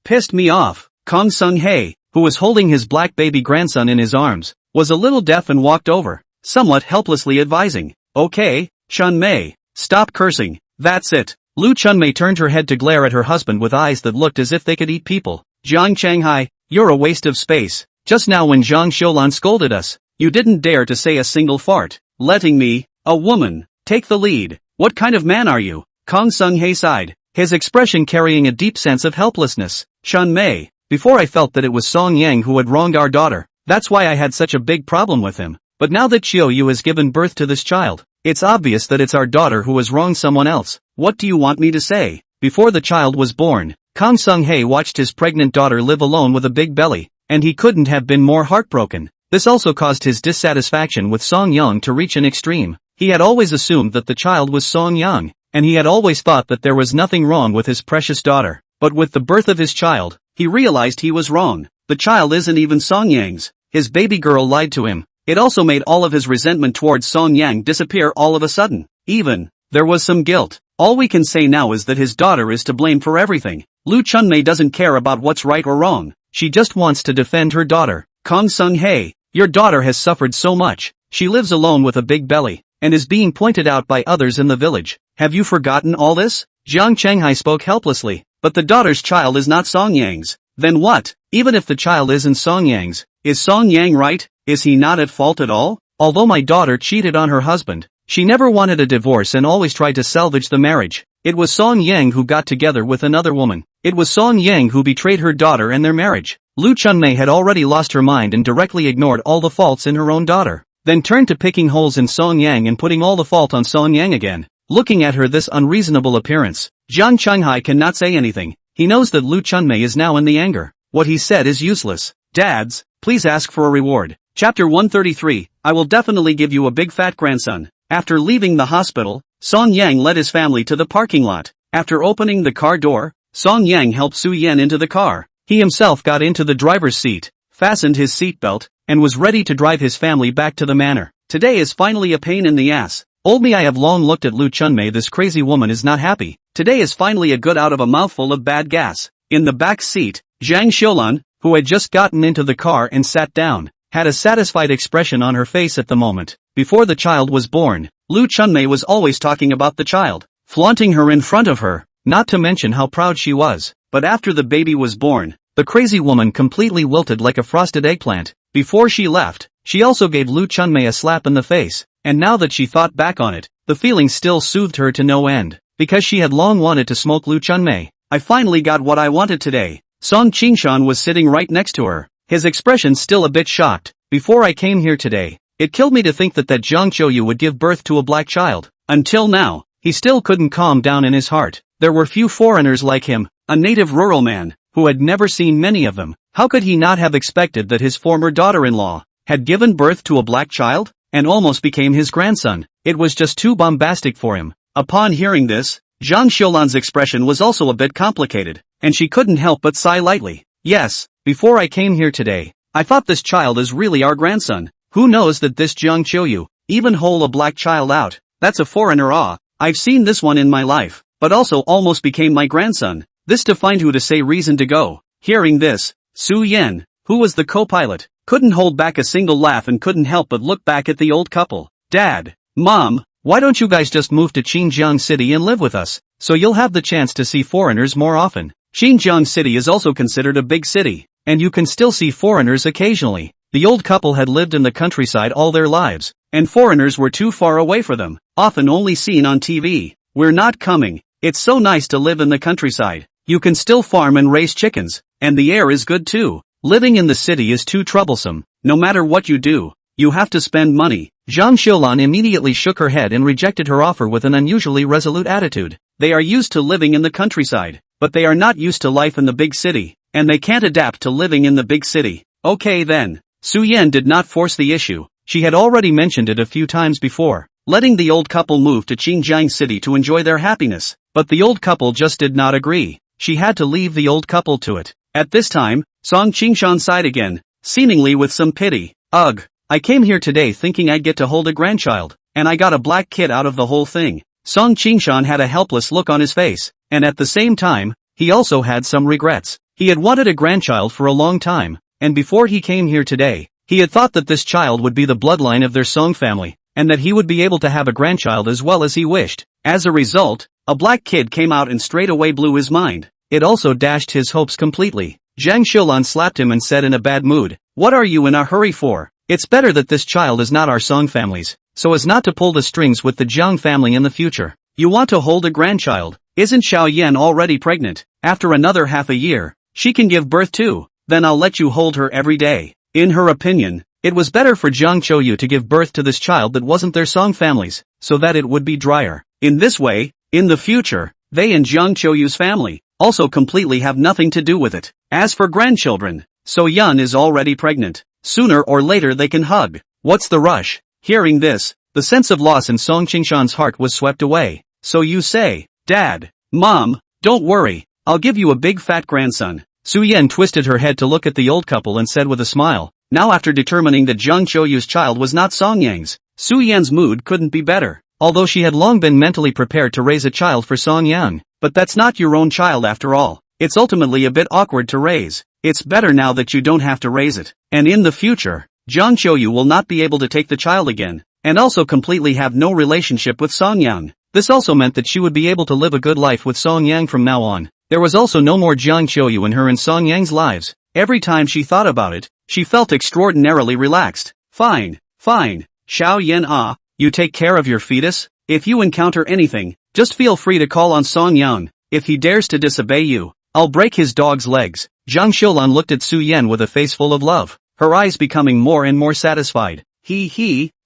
Pissed me off. Kong Sung-hae, who was holding his black baby grandson in his arms, was a little deaf and walked over, somewhat helplessly advising, okay, Chunmei, stop cursing, that's it. Lu Chunmei turned her head to glare at her husband with eyes that looked as if they could eat people. Jiang Qiuyu, you're a waste of space. Just now when Jiang Qiuyu scolded us, you didn't dare to say a single fart, letting me, a woman, take the lead. What kind of man are you? Kong Sung-hae sighed, his expression carrying a deep sense of helplessness. Chunmei, before I felt that it was Song Yang who had wronged our daughter, that's why I had such a big problem with him. But now that Qiuyu has given birth to this child, it's obvious that it's our daughter who has wronged someone else. What do you want me to say? Before the child was born, Kong Sung-hae watched his pregnant daughter live alone with a big belly, and he couldn't have been more heartbroken. This also caused his dissatisfaction with Song Yang to reach an extreme. He had always assumed that the child was Song Yang, and he had always thought that there was nothing wrong with his precious daughter. But with the birth of his child, he realized he was wrong. The child isn't even Song Yang's. His baby girl lied to him. It also made all of his resentment towards Song Yang disappear all of a sudden. Even, there was some guilt. All we can say now is that his daughter is to blame for everything. Lu Chunmei doesn't care about what's right or wrong. She just wants to defend her daughter. Kong Sung-hae, your daughter has suffered so much. She lives alone with a big belly, and is being pointed out by others in the village. Have you forgotten all this? Jiang Qiuyu spoke helplessly. But the daughter's child is not Song Yang's. Then what? Even if the child isn't Song Yang's, is Song Yang right? Is he not at fault at all? Although my daughter cheated on her husband, she never wanted a divorce and always tried to salvage the marriage. It was Song Yang who got together with another woman. It was Song Yang who betrayed her daughter and their marriage. Lu Chunmei had already lost her mind and directly ignored all the faults in her own daughter, then turned to picking holes in Song Yang and putting all the fault on Song Yang again. Looking at her this unreasonable appearance, Jiang Qiuyu cannot say anything. He knows that Lu Chunmei is now in the anger. What he said is useless. Dads, please ask for a reward. Chapter 133, I will definitely give you a big fat grandson. After leaving the hospital, Song Yang led his family to the parking lot. After opening the car door, Song Yang helped Su Yan into the car. He himself got into the driver's seat, fastened his seatbelt, and was ready to drive his family back to the manor. Today is finally a pain in the ass. Old me, I have long looked at Lu Chunmei. This crazy woman is not happy. Today is finally a good out of a mouthful of bad gas. In the back seat, Jiang Qiuyu, who had just gotten into the car and sat down, had a satisfied expression on her face at the moment. Before the child was born, Lu Chunmei was always talking about the child, flaunting her in front of her, not to mention how proud she was. But after the baby was born, the crazy woman completely wilted like a frosted eggplant. Before she left, she also gave Lu Chunmei a slap in the face, and now that she thought back on it, the feeling still soothed her to no end, because she had long wanted to smoke Lu Chunmei. I finally got what I wanted today. Song Qingshan was sitting right next to her, his expression still a bit shocked. Before I came here today, it killed me to think that Jiang Qiuyu would give birth to a black child. Until now, he still couldn't calm down in his heart. There were few foreigners like him, a native rural man, who had never seen many of them. How could he not have expected that his former daughter-in-law had given birth to a black child, and almost became his grandson? It was just too bombastic for him. Upon hearing this, Jiang Qiulan's expression was also a bit complicated, and she couldn't help but sigh lightly. Yes, before I came here today, I thought this child is really our grandson. Who knows that this Jiang Qiuyu even hold a black child out? That's a foreigner. I've seen this one in my life, but also almost became my grandson. This to find who to say reason to go. Hearing this, Su Yan, who was the co-pilot, couldn't hold back a single laugh and couldn't help but look back at the old couple. Dad, Mom, why don't you guys just move to Xinjiang City and live with us, so you'll have the chance to see foreigners more often? Xinjiang City is also considered a big city, and you can still see foreigners occasionally. The old couple had lived in the countryside all their lives, and foreigners were too far away for them, often only seen on TV. We're not coming. It's so nice to live in the countryside. You can still farm and raise chickens, and the air is good too. Living in the city is too troublesome. No matter what you do, You have to spend money. Jiang Qiuyu immediately shook her head and rejected her offer with an unusually resolute attitude. They are used to living in the countryside, but they are not used to life in the big city, and they can't adapt to living in the big city. Okay then. Su Yan did not force the issue. She had already mentioned it a few times before, letting the old couple move to Qingjiang City to enjoy their happiness, but the old couple just did not agree. She had to leave the old couple to it. At this time, Song Qingshan sighed again, seemingly with some pity. Ugh, I came here today thinking I'd get to hold a grandchild, and I got a black kid out of the whole thing. Song Qingshan had a helpless look on his face, and at the same time, he also had some regrets. He had wanted a grandchild for a long time, and before he came here today, he had thought that this child would be the bloodline of their Song family, and that he would be able to have a grandchild as well as he wished. As a result, a black kid came out and straight away blew his mind. It also dashed his hopes completely. Jiang Qiuyu slapped him and said in a bad mood, "What are you in a hurry for? It's better that this child is not our Song family's, so as not to pull the strings with the Jiang family in the future. You want to hold a grandchild? Isn't Xiao Yan already pregnant? After another half a year, she can give birth too. Then I'll let you hold her every day." In her opinion, it was better for Jiang Qiuyu to give birth to this child that wasn't their Song family's, so that it would be drier. In this way, in the future, they and Jiang Qiuyu's family also completely have nothing to do with it. As for grandchildren, So Yan is already pregnant. Sooner or later they can hug. What's the rush? Hearing this, the sense of loss in Song Qingshan's heart was swept away. So you say, Dad, Mom, don't worry, I'll give you a big fat grandson. Su Yan twisted her head to look at the old couple and said with a smile, now after determining that Jiang Qiuyu's child was not Song Yang's, Su Yan's mood couldn't be better. Although she had long been mentally prepared to raise a child for Song Yang, but that's not your own child after all. It's ultimately a bit awkward to raise. It's better now that you don't have to raise it. And in the future, Jiang Qiuyu will not be able to take the child again, and also completely have no relationship with Song Yang. This also meant that she would be able to live a good life with Song Yang from now on. There was also no more Jiang Qiuyu in her and Song Yang's lives. Every time she thought about it, she felt extraordinarily relaxed. Fine, fine, Xiao Yan you take care of your fetus? If you encounter anything, just feel free to call on Song Yang. If he dares to disobey you, I'll break his dog's legs. Jiang Qiuyu looked at Su Yan with a face full of love, her eyes becoming more and more satisfied.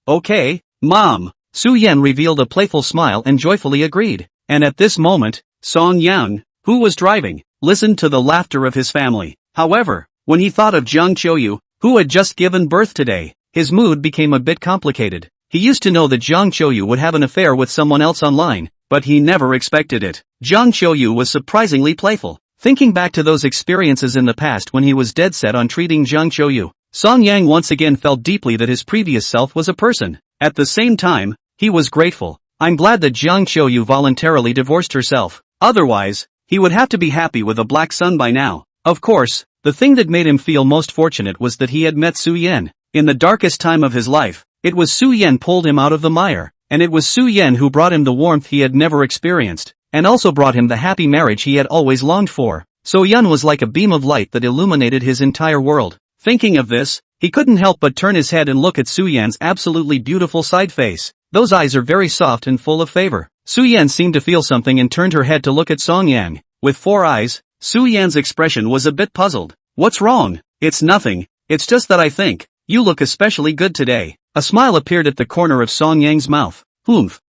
Okay, Mom. Su Yan revealed a playful smile and joyfully agreed. And at this moment, Song Yang, who was driving, listened to the laughter of his family. However, when he thought of Jiang Qiuyu, who had just given birth today, his mood became a bit complicated. He used to know that Jiang Qiuyu would have an affair with someone else online, but he never expected it. Jiang Qiuyu was surprisingly playful. Thinking back to those experiences in the past when he was dead set on treating Jiang Qiuyu, Song Yang once again felt deeply that his previous self was a person. At the same time, he was grateful. I'm glad that Jiang Qiuyu voluntarily divorced herself. Otherwise, he would have to be happy with a black son by now. Of course, the thing that made him feel most fortunate was that he had met Su Yan. In the darkest time of his life, it was Su Yan pulled him out of the mire, and it was Su Yan who brought him the warmth he had never experienced, and also brought him the happy marriage he had always longed for. So Yan was like a beam of light that illuminated his entire world. Thinking of this, he couldn't help but turn his head and look at Su Yan's absolutely beautiful side face. Those eyes are very soft and full of favor. Su Yan seemed to feel something and turned her head to look at Song Yang. With 4 eyes, Su Yan's expression was a bit puzzled. What's wrong? It's nothing. It's just that I think you look especially good today. A smile appeared at the corner of Song Yang's mouth.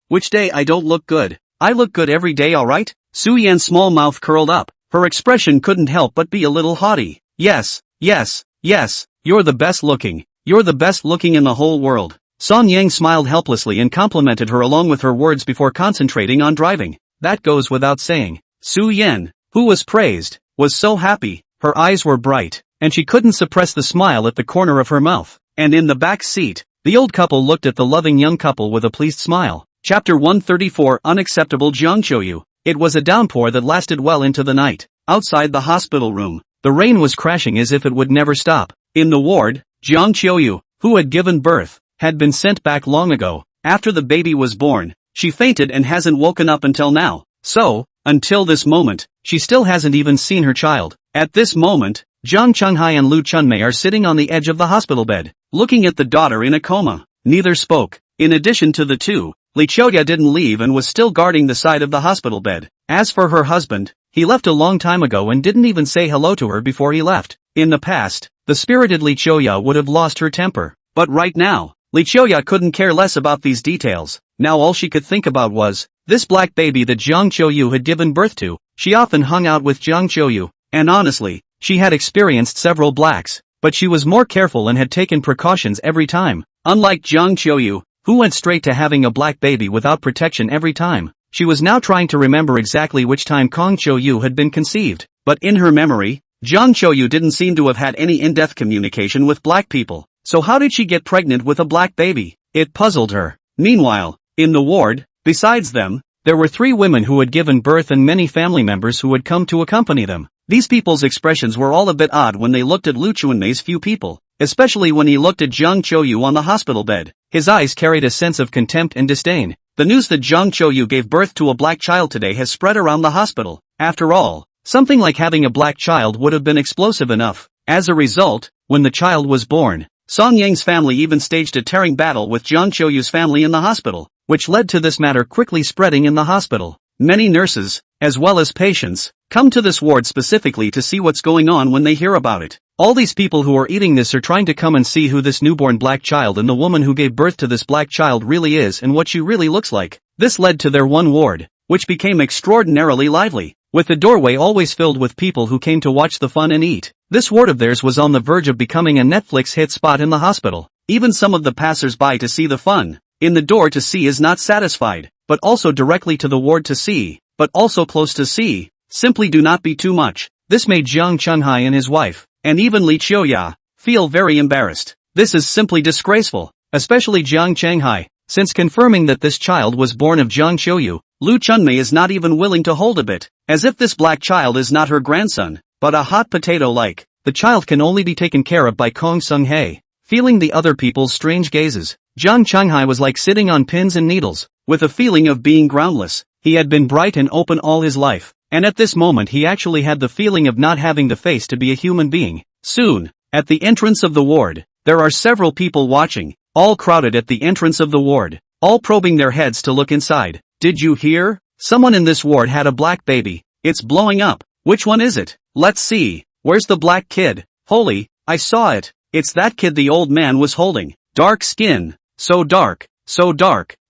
Which day I don't look good? I look good every day, alright? Su Yan's small mouth curled up. Her expression couldn't help but be a little haughty. Yes, you're the best looking. You're the best looking in the whole world. Song Yang smiled helplessly and complimented her along with her words before concentrating on driving. That goes without saying. Su Yan, who was praised, was so happy. Her eyes were bright, and she couldn't suppress the smile at the corner of her mouth. And in the back seat, the old couple looked at the loving young couple with a pleased smile. Chapter 134 Unacceptable Jiang Qiuyu. It was a downpour that lasted well into the night. Outside the hospital room, the rain was crashing as if it would never stop. In the ward, Jiang Qiuyu, who had given birth, had been sent back long ago. After the baby was born, she fainted and hasn't woken up until now. So, until this moment, she still hasn't even seen her child. At this moment, Zhang Chunghai and Lu Chunmei are sitting on the edge of the hospital bed, looking at the daughter in a coma. Neither spoke. In addition to the two, Li Qiuya didn't leave and was still guarding the side of the hospital bed. As for her husband, he left a long time ago and didn't even say hello to her before he left. In the past, the spirited Li Qiuya would have lost her temper. But right now, Li Qiuyu couldn't care less about these details. Now all she could think about was this black baby that Jiang Qiuyu had given birth to. She often hung out with Jiang Qiuyu, and honestly, she had experienced several blacks, but she was more careful and had taken precautions every time. Unlike Jiang Qiuyu, who went straight to having a black baby without protection every time, she was now trying to remember exactly which time Kong Qiuyu had been conceived. But in her memory, Jiang Qiuyu didn't seem to have had any in-depth communication with black people. So how did she get pregnant with a black baby? It puzzled her. Meanwhile, in the ward, besides them, there were 3 women who had given birth and many family members who had come to accompany them. These people's expressions were all a bit odd when they looked at Lu Chunmei's few people, especially when he looked at Jiang Qiuyu on the hospital bed. His eyes carried a sense of contempt and disdain. The news that Jiang Qiuyu gave birth to a black child today has spread around the hospital. After all, something like having a black child would have been explosive enough. As a result, when the child was born, Song Yang's family even staged a tearing battle with Jiang Qiuyu's family in the hospital, which led to this matter quickly spreading in the hospital. Many nurses, as well as patients, come to this ward specifically to see what's going on when they hear about it. All these people who are eating this are trying to come and see who this newborn black child and the woman who gave birth to this black child really is and what she really looks like. This led to their one ward, which became extraordinarily lively, with the doorway always filled with people who came to watch the fun and eat. This ward of theirs was on the verge of becoming a Netflix hit spot in the hospital. Even some of the passers-by to see the fun, in the door to see is not satisfied, but also directly to the ward to see, but also close to see, simply do not be too much. This made Jiang Qiuyu and his wife, and even Li Qiuyu, feel very embarrassed. This is simply disgraceful, especially Jiang Qiuyu, since confirming that this child was born of Jiang Qiuyu, Lu Chunmei is not even willing to hold a bit, as if this black child is not her grandson, but a hot potato like. The child can only be taken care of by Kong Sung-hae. Feeling the other people's strange gazes, Jiang Qiuyu was like sitting on pins and needles, with a feeling of being groundless. He had been bright and open all his life, and at this moment he actually had the feeling of not having the face to be a human being. Soon, at the entrance of the ward, there are several people watching, all crowded at the entrance of the ward, all probing their heads to look inside. Did you hear? Someone in this ward had a black baby. It's blowing up. Which one is it? Let's see. Where's the black kid? Holy, I saw it. It's that kid the old man was holding. Dark skin. So dark.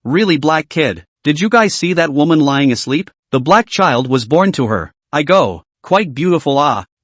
Really black kid. Did you guys see that woman lying asleep? The black child was born to her. I go. Quite beautiful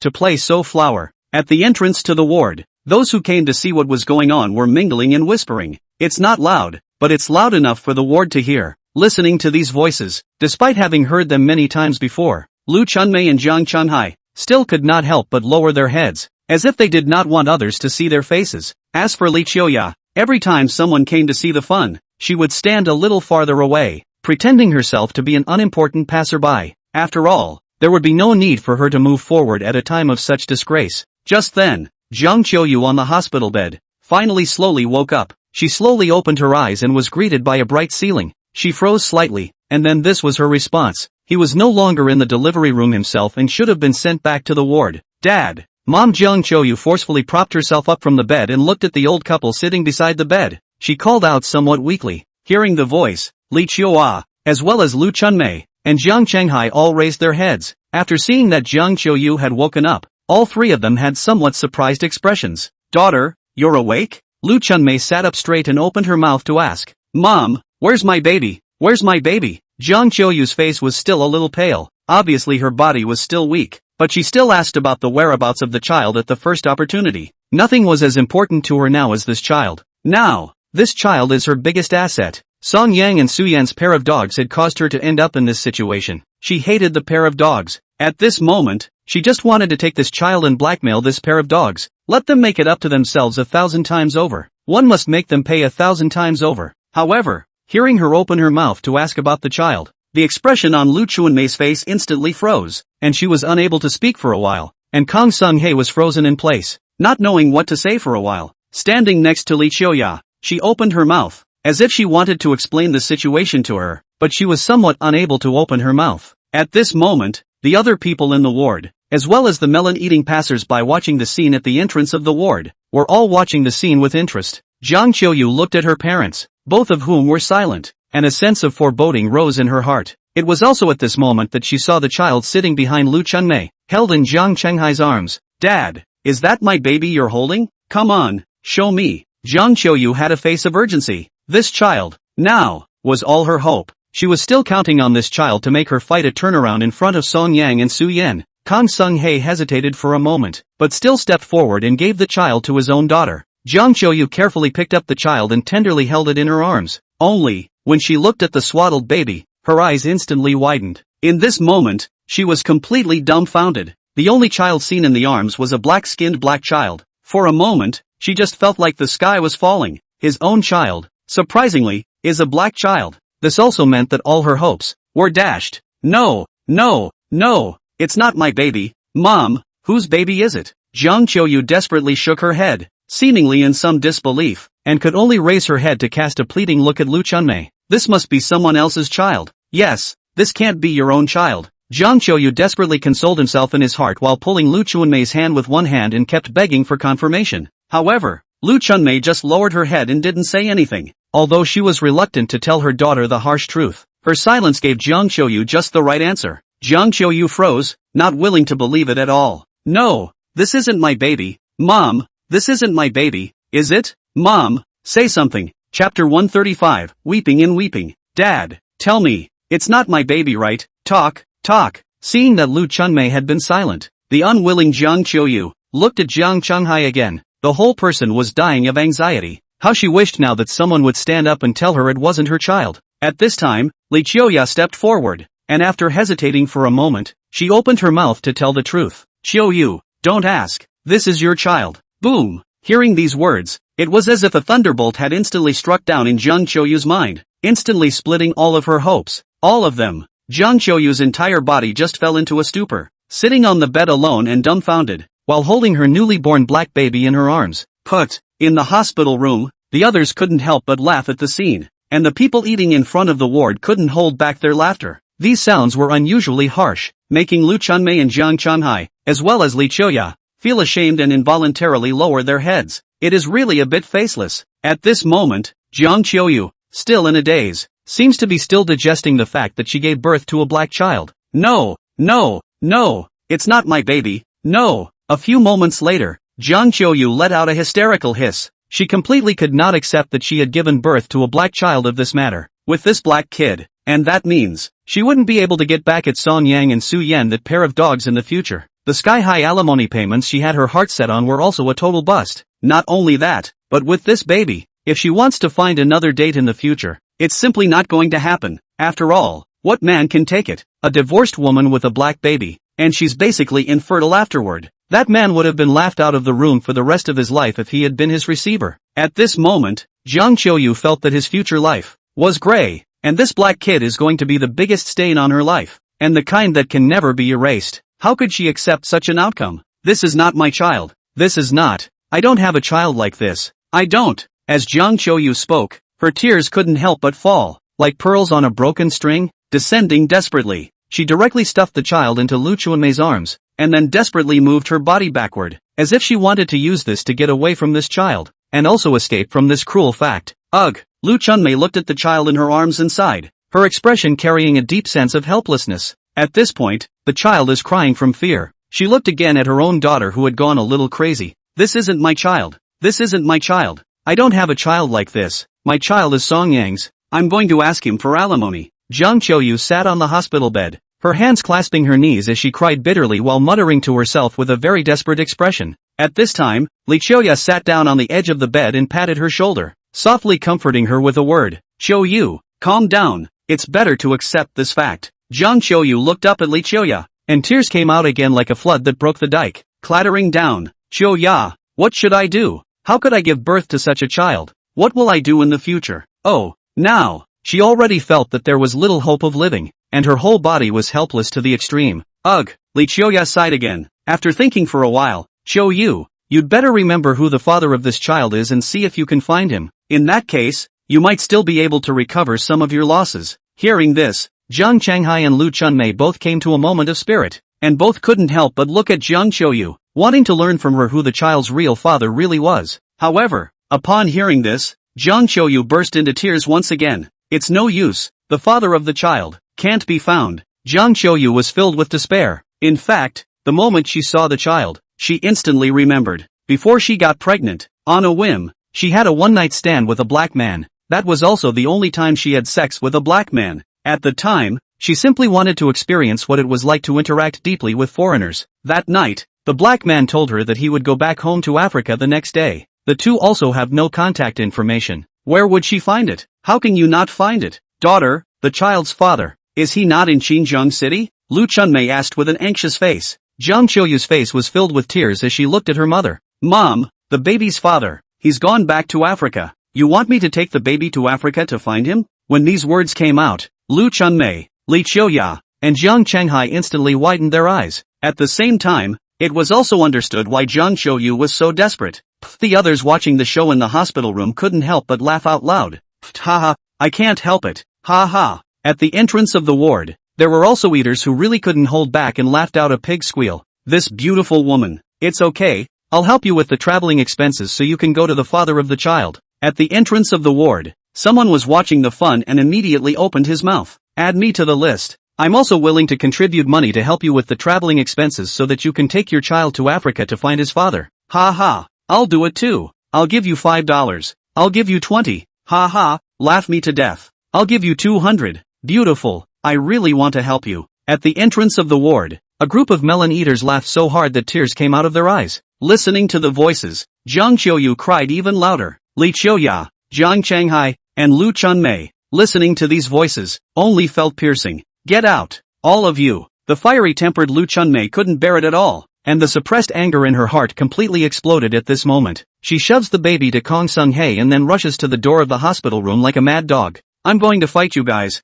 to play so flower. At the entrance to the ward, those who came to see what was going on were mingling and whispering. It's not loud, but it's loud enough for the ward to hear. Listening to these voices, despite having heard them many times before, Lu Chunmei and Jiang Qiuyu still could not help but lower their heads, as if they did not want others to see their faces. As for Li Qiuyu, every time someone came to see the fun, she would stand a little farther away, pretending herself to be an unimportant passerby. After all, there would be no need for her to move forward at a time of such disgrace. Just then, Jiang Qiuyu on the hospital bed, finally slowly woke up. She slowly opened her eyes and was greeted by a bright ceiling. She froze slightly, and then this was her response. He was no longer in the delivery room himself and should have been sent back to the ward. Dad! Mom Jiang Qiuyu forcefully propped herself up from the bed and looked at the old couple sitting beside the bed. She called out somewhat weakly. Hearing the voice, Li Qiuyu, as well as Lu Chunmei, and Jiang Qiuyu all raised their heads. After seeing that Jiang Qiuyu had woken up, all 3 of them had somewhat surprised expressions. Daughter, you're awake? Lu Chunmei sat up straight and opened her mouth to ask. Mom, where's my baby? Where's my baby? Jiang Qiuyu's face was still a little pale. Obviously her body was still weak, but she still asked about the whereabouts of the child at the first opportunity. Nothing was as important to her now as this child. Now, this child is her biggest asset. Song Yang and Su Yan's pair of dogs had caused her to end up in this situation. She hated the pair of dogs. At this moment, she just wanted to take this child and blackmail this pair of dogs. Let them make it up to themselves 1,000 times over. One must make them pay 1,000 times over. However, hearing her open her mouth to ask about the child, the expression on Lu Chunmei's face instantly froze, and she was unable to speak for a while, and Kong Sung-hae was frozen in place, not knowing what to say for a while. Standing next to Li Qiuyu, she opened her mouth, as if she wanted to explain the situation to her, but she was somewhat unable to open her mouth. At this moment, the other people in the ward, as well as the melon-eating passers-by watching the scene at the entrance of the ward, were all watching the scene with interest. Jiang Qiuyu looked at her parents, both of whom were silent, and a sense of foreboding rose in her heart. It was also at this moment that she saw the child sitting behind Lu Chunmei, held in Jiang Qiuyu's arms. Dad, is that my baby you're holding? Come on, show me. Jiang Qiuyu had a face of urgency. This child, now, was all her hope. She was still counting on this child to make her fight a turnaround in front of Song Yang and Su Yan. Kang Sung-hae hesitated for a moment, but still stepped forward and gave the child to his own daughter. Jiang Qiuyu carefully picked up the child and tenderly held it in her arms. Only, when she looked at the swaddled baby, her eyes instantly widened. In this moment, she was completely dumbfounded. The only child seen in the arms was a black-skinned black child. For a moment, she just felt like the sky was falling. His own child, surprisingly, is a black child. This also meant that all her hopes were dashed. No, no, no, it's not my baby. Mom, whose baby is it? Jiang Qiuyu desperately shook her head, seemingly in some disbelief, and could only raise her head to cast a pleading look at Lu Chunmei. This must be someone else's child. Yes, this can't be your own child. Jiang Qiuyu desperately consoled himself in his heart while pulling Lu Chunmei's hand with one hand and kept begging for confirmation. However, Lu Chunmei just lowered her head and didn't say anything. Although she was reluctant to tell her daughter the harsh truth, her silence gave Jiang Qiuyu just the right answer. Jiang Qiuyu froze, not willing to believe it at all. No, this isn't my baby. Mom, this isn't my baby, is it? Mom, say something. Chapter 135, Weeping and Weeping. Dad, tell me, it's not my baby, right? Talk, talk. Seeing that Lu Chunmei had been silent, the unwilling Jiang Qiuyu looked at Jiang Qianghai again. The whole person was dying of anxiety. How she wished now that someone would stand up and tell her it wasn't her child. At this time, Li Qiuya stepped forward, and after hesitating for a moment, she opened her mouth to tell the truth. Qiuyu, don't ask, this is your child. Boom! Hearing these words, it was as if a thunderbolt had instantly struck down in Jiang Qiuyu's mind, instantly splitting all of her hopes. All of them. Jiang Qiuyu's entire body just fell into a stupor, sitting on the bed alone and dumbfounded, while holding her newly born black baby in her arms. Put, in the hospital room, the others couldn't help but laugh at the scene, and the people eating in front of the ward couldn't hold back their laughter. These sounds were unusually harsh, making Lu Chunmei and Jiang Qianghai, as well as Li Qiuya, feel ashamed and involuntarily lower their heads. It is really a bit faceless. At this moment, Jiang Qiuyu, still in a daze, seems to be still digesting the fact that she gave birth to a black child. No, no, no, it's not my baby, no. A few moments later, Jiang Qiuyu let out a hysterical hiss. She completely could not accept that she had given birth to a black child of this matter, with this black kid, and that means, she wouldn't be able to get back at Song Yang and Su Yan, that pair of dogs, in the future. The sky-high alimony payments she had her heart set on were also a total bust. Not only that, but with this baby, if she wants to find another date in the future, it's simply not going to happen. After all, what man can take it? A divorced woman with a black baby, and she's basically infertile afterward. That man would have been laughed out of the room for the rest of his life if he had been his receiver. At this moment, Jiang Qiuyu felt that his future life was gray, and this black kid is going to be the biggest stain on her life, and the kind that can never be erased. How could she accept such an outcome? This is not my child. This is not. I don't have a child like this. I don't. As Jiang Qiuyu spoke, her tears couldn't help but fall, like pearls on a broken string, descending desperately. She directly stuffed the child into Lu Chunmei's arms, and then desperately moved her body backward, as if she wanted to use this to get away from this child, and also escape from this cruel fact. Ugh! Lu Chunmei looked at the child in her arms and sighed, her expression carrying a deep sense of helplessness. At this point, the child is crying from fear. She looked again at her own daughter, who had gone a little crazy. This isn't my child. This isn't my child. I don't have a child like this. My child is Song Yang's. I'm going to ask him for alimony. Jiang Qiuyu sat on the hospital bed, her hands clasping her knees as she cried bitterly while muttering to herself with a very desperate expression. At this time, Li Qiuya sat down on the edge of the bed and patted her shoulder, softly comforting her with a word. Qiuyu, calm down. It's better to accept this fact. Jiang Qiuyu looked up at Li Qiuya, and tears came out again like a flood that broke the dike, clattering down. Qiuya, what should I do? How could I give birth to such a child? What will I do in the future? Oh, now, she already felt that there was little hope of living, and her whole body was helpless to the extreme. Ugh, Li Qiuya sighed again. After thinking for a while, Qiuyu, you'd better remember who the father of this child is and see if you can find him. In that case, you might still be able to recover some of your losses. Hearing this, Jiang Qianghai and Lu Chunmei both came to a moment of spirit, and both couldn't help but look at Jiang Qiuyu, wanting to learn from her who the child's real father really was. However, upon hearing this, Jiang Qiuyu burst into tears once again. It's no use, the father of the child can't be found. Jiang Qiuyu was filled with despair. In fact, the moment she saw the child, she instantly remembered. Before she got pregnant, on a whim, She had a one-night stand with a black man. That was also the only time she had sex with a black man. At the time, she simply wanted to experience what it was like to interact deeply with foreigners. That night, the black man told her that he would go back home to Africa the next day. The two also have no contact information. Where would she find it? How can you not find it? Daughter, the child's father, is he not in Xinjiang City? Lu Chunmei asked with an anxious face. Jiang Qiuyu's face was filled with tears as she looked at her mother. Mom, the baby's father, he's gone back to Africa. You want me to take the baby to Africa to find him? When these words came out, Lu Chunmei, Li Qiuya, and Jiang Qiuyu instantly widened their eyes. At the same time, it was also understood why Jiang Qiuyu was so desperate. The others watching the show in the hospital room couldn't help but laugh out loud. Haha, I can't help it. Ha ha. At the entrance of the ward, there were also eaters who really couldn't hold back and laughed out a pig squeal. This beautiful woman. It's okay, I'll help you with the traveling expenses so you can go to the father of the child. At the entrance of the ward, someone was watching the fun and immediately opened his mouth. Add me to the list. I'm also willing to contribute money to help you with the traveling expenses so that you can take your child to Africa to find his father. Ha ha, I'll do it too. I'll give you $5. I'll give you 20. Ha ha, laugh me to death. I'll give you 200. Beautiful, I really want to help you. At the entrance of the ward, a group of melon eaters laughed so hard that tears came out of their eyes. Listening to the voices, Jiang Qiuyu cried even louder. Li Qiuya, Jiang Qiuyu, and Lu Chunmei, listening to these voices, only felt piercing. Get out, all of you. The fiery-tempered Lu Chunmei couldn't bear it at all, and the suppressed anger in her heart completely exploded at this moment. She shoves the baby to Kong Sung-hae and then rushes to the door of the hospital room like a mad dog. I'm going to fight you guys.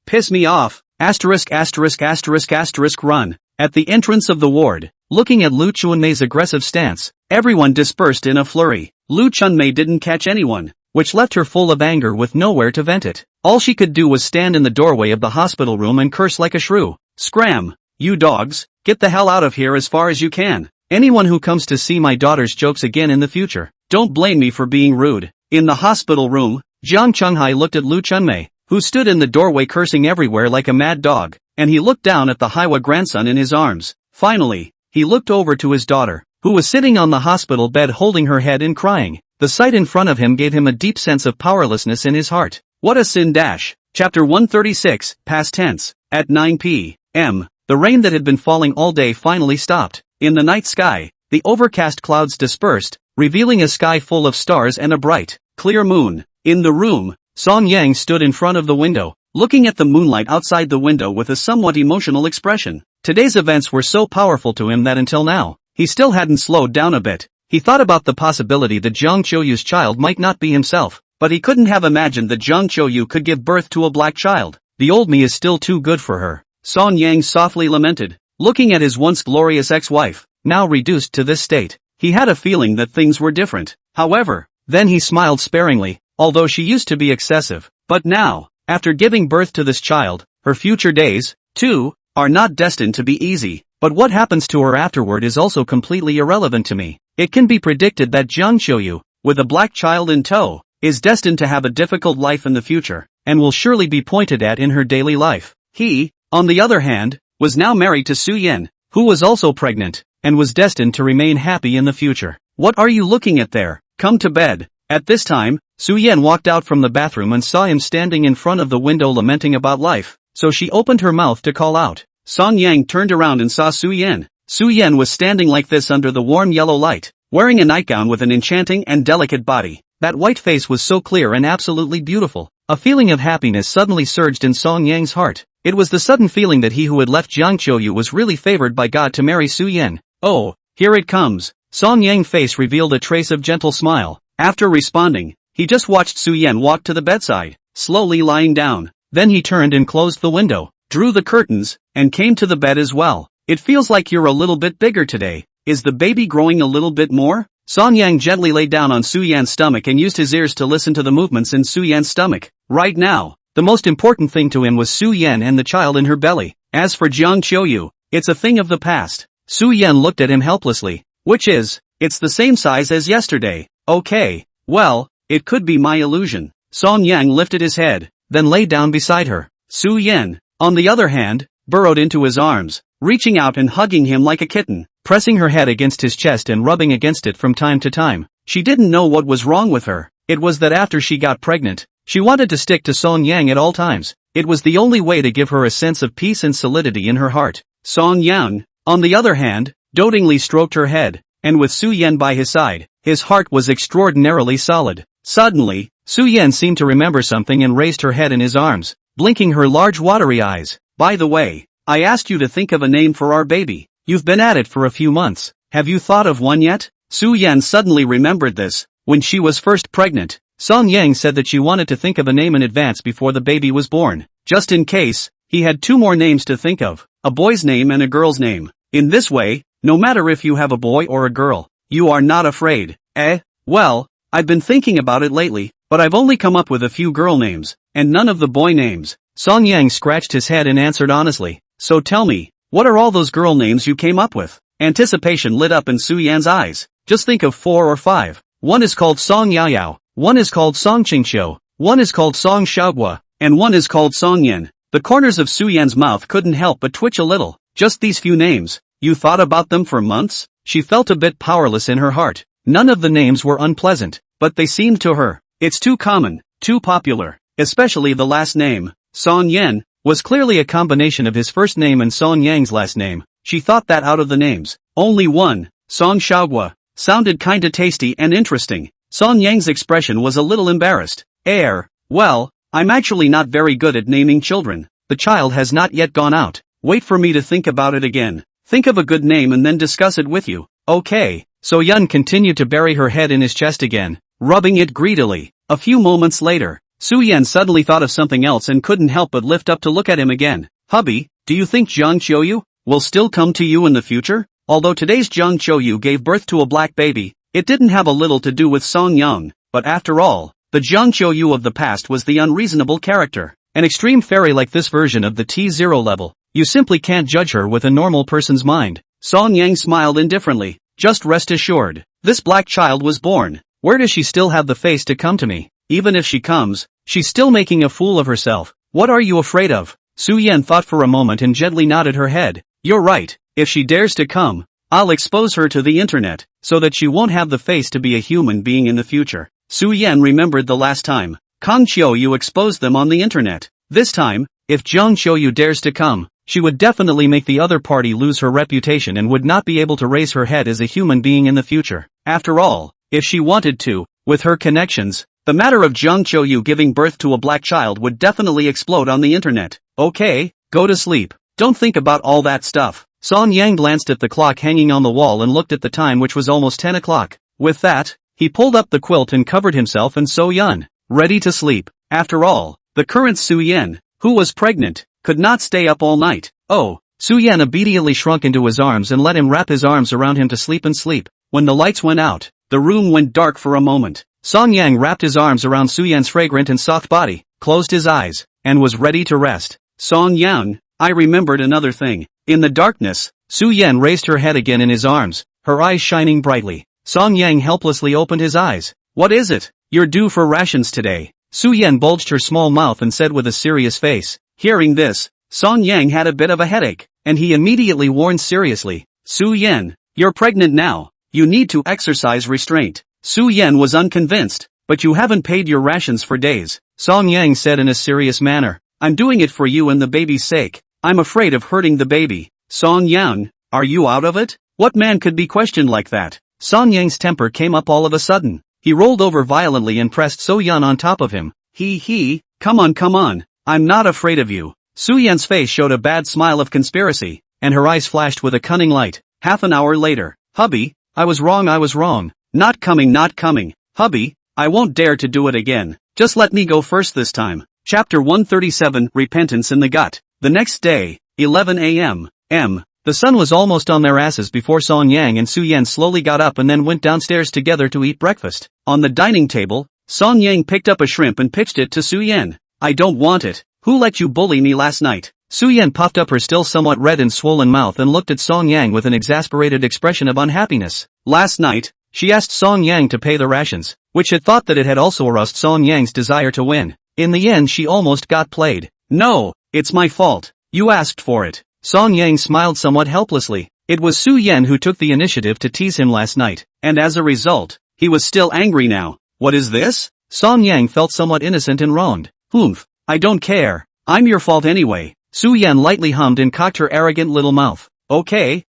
Piss me off. Run. At the entrance of the ward, looking at Lu Chunmei's aggressive stance, everyone dispersed in a flurry. Lu Chunmei didn't catch anyone, which left her full of anger with nowhere to vent it. All she could do was stand in the doorway of the hospital room and curse like a shrew. Scram! You dogs, get the hell out of here as far as you can. Anyone who comes to see my daughter's jokes again in the future, don't blame me for being rude. In the hospital room, Jiang Qiuyu looked at Lu Chunmei, who stood in the doorway cursing everywhere like a mad dog, and he looked down at the Haiwa grandson in his arms. Finally, he looked over to his daughter, who was sitting on the hospital bed holding her head and crying. The sight in front of him gave him a deep sense of powerlessness in his heart. What a sin dash. Chapter 136, past tense. At 9 p.m., the rain that had been falling all day finally stopped. In the night sky, the overcast clouds dispersed, revealing a sky full of stars and a bright, clear moon. In the room, Song Yang stood in front of the window, looking at the moonlight outside the window with a somewhat emotional expression. Today's events were so powerful to him that until now, he still hadn't slowed down a bit. He thought about the possibility that Jiang Qiuyu's child might not be himself, but he couldn't have imagined that Jiang Qiuyu could give birth to a black child. The old me is still too good for her. Song Yang softly lamented, looking at his once glorious ex-wife, now reduced to this state. He had a feeling that things were different. However, then he smiled sparingly, although she used to be excessive. But now, after giving birth to this child, her future days, too, are not destined to be easy. But what happens to her afterward is also completely irrelevant to me. It can be predicted that Jiang Qiuyu, with a black child in tow, is destined to have a difficult life in the future, and will surely be pointed at in her daily life. He, on the other hand, was now married to Su Yan, who was also pregnant, and was destined to remain happy in the future. What are you looking at there? Come to bed. At this time, Su Yan walked out from the bathroom and saw him standing in front of the window lamenting about life, so she opened her mouth to call out. Song Yang turned around and saw Su Yan. Su Yan was standing like this under the warm yellow light, wearing a nightgown with an enchanting and delicate body. That white face was so clear and absolutely beautiful. A feeling of happiness suddenly surged in Song Yang's heart. It was the sudden feeling that he who had left Jiang Qiuyu was really favored by God to marry Su Yan. Oh, here it comes. Song Yang's face revealed a trace of gentle smile. After responding, he just watched Su Yan walk to the bedside, slowly lying down. Then he turned and closed the window, drew the curtains, and came to the bed as well. It feels like you're a little bit bigger today. Is the baby growing a little bit more? Song Yang gently lay down on Su Yan's stomach and used his ears to listen to the movements in Su Yan's stomach. Right now, the most important thing to him was Su Yan and the child in her belly. As for Jiang Qiuyu, it's a thing of the past. Su Yan looked at him helplessly. It's the same size as yesterday. Okay, well, it could be my illusion. Song Yang lifted his head, then lay down beside her. Su Yan, on the other hand, burrowed into his arms, reaching out and hugging him like a kitten, pressing her head against his chest and rubbing against it from time to time. She didn't know what was wrong with her. It was that after she got pregnant, she wanted to stick to Song Yang at all times. It was the only way to give her a sense of peace and solidity in her heart. Song Yang, on the other hand, dotingly stroked her head, and with Su Yan by his side, his heart was extraordinarily solid. Suddenly, Su Yan seemed to remember something and raised her head in his arms, blinking her large watery eyes. By the way, I asked you to think of a name for our baby. You've been at it for a few months. Have you thought of one yet? Su Yan suddenly remembered this. When she was first pregnant, Song Yang said that she wanted to think of a name in advance before the baby was born. Just in case, he had two more names to think of, a boy's name and a girl's name. In this way, no matter if you have a boy or a girl, you are not afraid. Well, I've been thinking about it lately, but I've only come up with a few girl names, and none of the boy names. Song Yang scratched his head and answered honestly. So tell me, what are all those girl names you came up with? Anticipation lit up in Su Yan's eyes. Just think of 4 or 5. One is called Song Yaoyao, one is called Song Qingqiu, one is called Song Xiaogua, and one is called Song Yan. The corners of Su Yan's mouth couldn't help but twitch a little. Just these few names. You thought about them for months? She felt a bit powerless in her heart. None of the names were unpleasant, but they seemed to her. It's too common, too popular. Especially the last name, Song Yan, was clearly a combination of his first name and Song Yang's last name. She thought that out of the names, only one, Song Xiaogua, sounded kinda tasty and interesting. Song Yang's expression was a little embarrassed. Well, I'm actually not very good at naming children. The child has not yet gone out. Wait for me to think about it again. Think of a good name and then discuss it with you. Okay. So Yun continued to bury her head in his chest again, rubbing it greedily. A few moments later, Su Yan suddenly thought of something else and couldn't help but lift up to look at him again. Hubby, do you think Jiang Qiuyu will still come to you in the future? Although today's Jiang Qiuyu gave birth to a black baby, it didn't have a little to do with Song Yang, but after all, the Jiang Qiuyu of the past was the unreasonable character. An extreme fairy like this version of the T0 level. You simply can't judge her with a normal person's mind. Song Yang smiled indifferently. Just rest assured, this black child was born. Where does she still have the face to come to me? Even if she comes, she's still making a fool of herself. What are you afraid of? Su Yan thought for a moment and gently nodded her head. You're right, if she dares to come, I'll expose her to the internet, so that she won't have the face to be a human being in the future. Su Yan remembered the last time Kang Qiuyu exposed them on the internet. This time, if Jiang Qiuyu dares to come, she would definitely make the other party lose her reputation and would not be able to raise her head as a human being in the future. After all, if she wanted to, with her connections, the matter of Jiang Qiuyu giving birth to a black child would definitely explode on the internet. Okay, go to sleep. Don't think about all that stuff. Song Yang glanced at the clock hanging on the wall and looked at the time, which was almost 10 o'clock. With that, he pulled up the quilt and covered himself and So Yun, ready to sleep. After all, the current Su Yan, who was pregnant, could not stay up all night. Oh, Su Yan obediently shrunk into his arms and let him wrap his arms around him to sleep and sleep. When the lights went out, the room went dark for a moment. Song Yang wrapped his arms around Su Yan's fragrant and soft body, closed his eyes, and was ready to rest. Song Yang, I remembered another thing. In the darkness, Su Yan raised her head again in his arms, her eyes shining brightly. Song Yang helplessly opened his eyes. What is it? You're due for rations today. Su Yan bulged her small mouth and said with a serious face. Hearing this, Song Yang had a bit of a headache, and he immediately warned seriously. Su Yan, you're pregnant now. You need to exercise restraint. Su Yan was unconvinced. But you haven't paid your rations for days, Song Yang said in a serious manner. I'm doing it for you and the baby's sake. I'm afraid of hurting the baby. Song Yang, are you out of it? What man could be questioned like that? Song Yang's temper came up all of a sudden. He rolled over violently and pressed So Yun on top of him. Come on. I'm not afraid of you. Su Yan's face showed a bad smile of conspiracy, and her eyes flashed with a cunning light. Half an hour later, hubby, I was wrong. Not coming. Hubby, I won't dare to do it again. Just let me go first this time. Chapter 137, Repentance in the Gut. The next day, 11 a.m. The sun was almost on their asses before Song Yang and Su Yan slowly got up and then went downstairs together to eat breakfast. On the dining table, Song Yang picked up a shrimp and pitched it to Su Yan. I don't want it. Who let you bully me last night? Su Yan puffed up her still somewhat red and swollen mouth and looked at Song Yang with an exasperated expression of unhappiness. Last night, she asked Song Yang to pay the rations, which had thought that it had also aroused Song Yang's desire to win. In the end she almost got played. No, it's my fault. You asked for it. Song Yang smiled somewhat helplessly. It was Su Yan who took the initiative to tease him last night, and as a result, He was still angry now. What is this? Song Yang felt somewhat innocent and roaned. Oomph, I don't care. I'm your fault anyway. Su Yan lightly hummed and cocked her arrogant little mouth. Okay,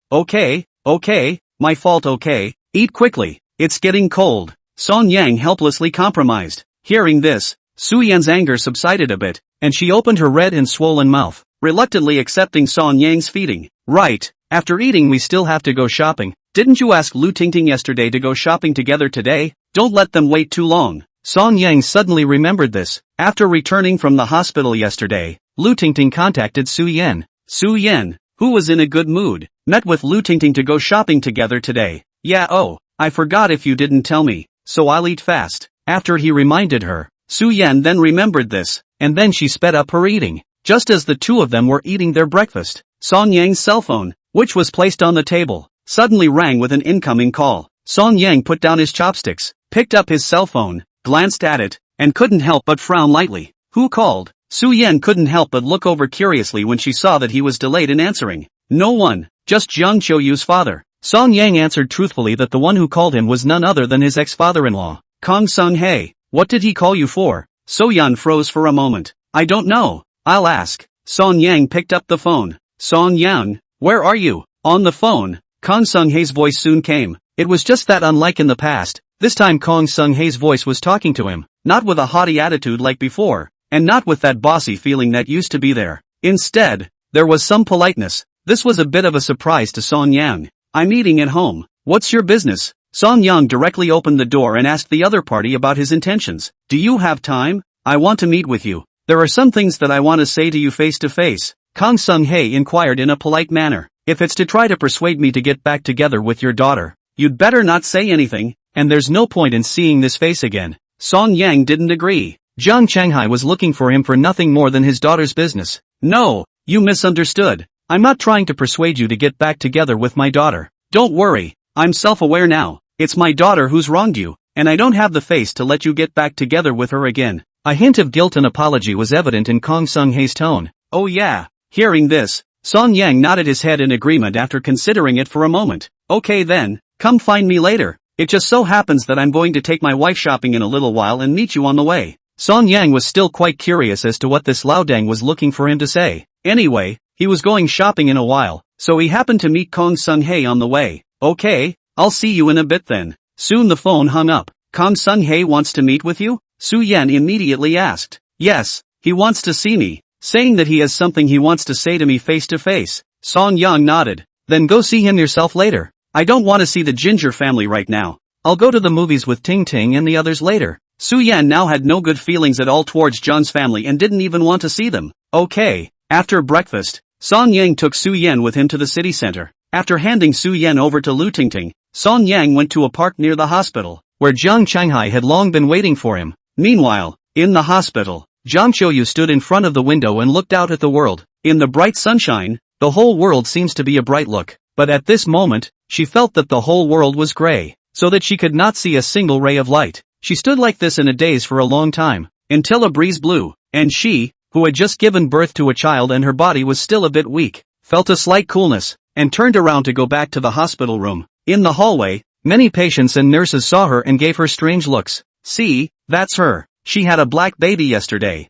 my fault okay. Eat quickly. It's getting cold. Song Yang helplessly compromised. Hearing this, Su Yan's anger subsided a bit, and she opened her red and swollen mouth, reluctantly accepting Song Yang's feeding. Right, after eating we still have to go shopping. Didn't you ask Lu Tingting yesterday to go shopping together today? Don't let them wait too long. Song Yang suddenly remembered this. After returning from the hospital yesterday, Lu Tingting contacted Su Yan. Su Yan, who was in a good mood, met with Lu Tingting to go shopping together today. Yeah, oh, I forgot if you didn't tell me, so I'll eat fast. After he reminded her, Su Yan then remembered this, and then she sped up her eating. Just as the two of them were eating their breakfast, Song Yang's cell phone, which was placed on the table, suddenly rang with an incoming call. Song Yang put down his chopsticks, picked up his cell phone, glanced at it, and couldn't help but frown lightly. Who called? Su Yan couldn't help but look over curiously when she saw that he was delayed in answering. No one, just Jiang Qiuyu's father. Song Yang answered truthfully that the one who called him was none other than his ex-father-in-law, Kong Sung-hae. What did he call you for? So Yan froze for a moment. I don't know. I'll ask. Song Yang picked up the phone. Song Yang, where are you? On the phone. Kong Sung-hae's voice soon came. It was just that unlike in the past, this time Kong Sung-hae's voice was talking to him, not with a haughty attitude like before, and not with that bossy feeling that used to be there. Instead, there was some politeness. This was a bit of a surprise to Song Yang. I'm eating at home. What's your business? Song Yang directly opened the door and asked the other party about his intentions. Do you have time? I want to meet with you. There are some things that I want to say to you face to face. Kong Sung-hae inquired in a polite manner. If it's to try to persuade me to get back together with your daughter, you'd better not say anything, and there's no point in seeing this face again. Song Yang didn't agree. Jiang Shanghai was looking for him for nothing more than his daughter's business. No, you misunderstood. I'm not trying to persuade you to get back together with my daughter. Don't worry, I'm self-aware now. It's my daughter who's wronged you, and I don't have the face to let you get back together with her again. A hint of guilt and apology was evident in Kong Sung-hae's tone. Oh yeah. Hearing this, Song Yang nodded his head in agreement after considering it for a moment. Okay then, come find me later. It just so happens that I'm going to take my wife shopping in a little while and meet you on the way. Song Yang was still quite curious as to what this Laodang was looking for him to say. Anyway, he was going shopping in a while, so he happened to meet Kong Sung-hae on the way. Okay, I'll see you in a bit then. Soon the phone hung up. Kong Sung-hae wants to meet with you? Su Yan immediately asked. Yes, he wants to see me, saying that he has something he wants to say to me face to face. Song Yang nodded. Then go see him yourself later. I don't want to see the Ginger family right now. I'll go to the movies with Ting Ting and the others later. Su Yan now had no good feelings at all towards John's family and didn't even want to see them. Okay. After breakfast, Song Yang took Su Yan with him to the city center. After handing Su Yan over to Lu Tingting, Song Yang went to a park near the hospital, where Jiang Shanghai had long been waiting for him. Meanwhile, in the hospital, Jiang Qiuyu stood in front of the window and looked out at the world. In the bright sunshine, the whole world seems to be a bright look, but at this moment, she felt that the whole world was gray, so that she could not see a single ray of light. She stood like this in a daze for a long time, until a breeze blew, and she, who had just given birth to a child and her body was still a bit weak, felt a slight coolness, and turned around to go back to the hospital room. In the hallway, many patients and nurses saw her and gave her strange looks. See, that's her. She had a black baby yesterday.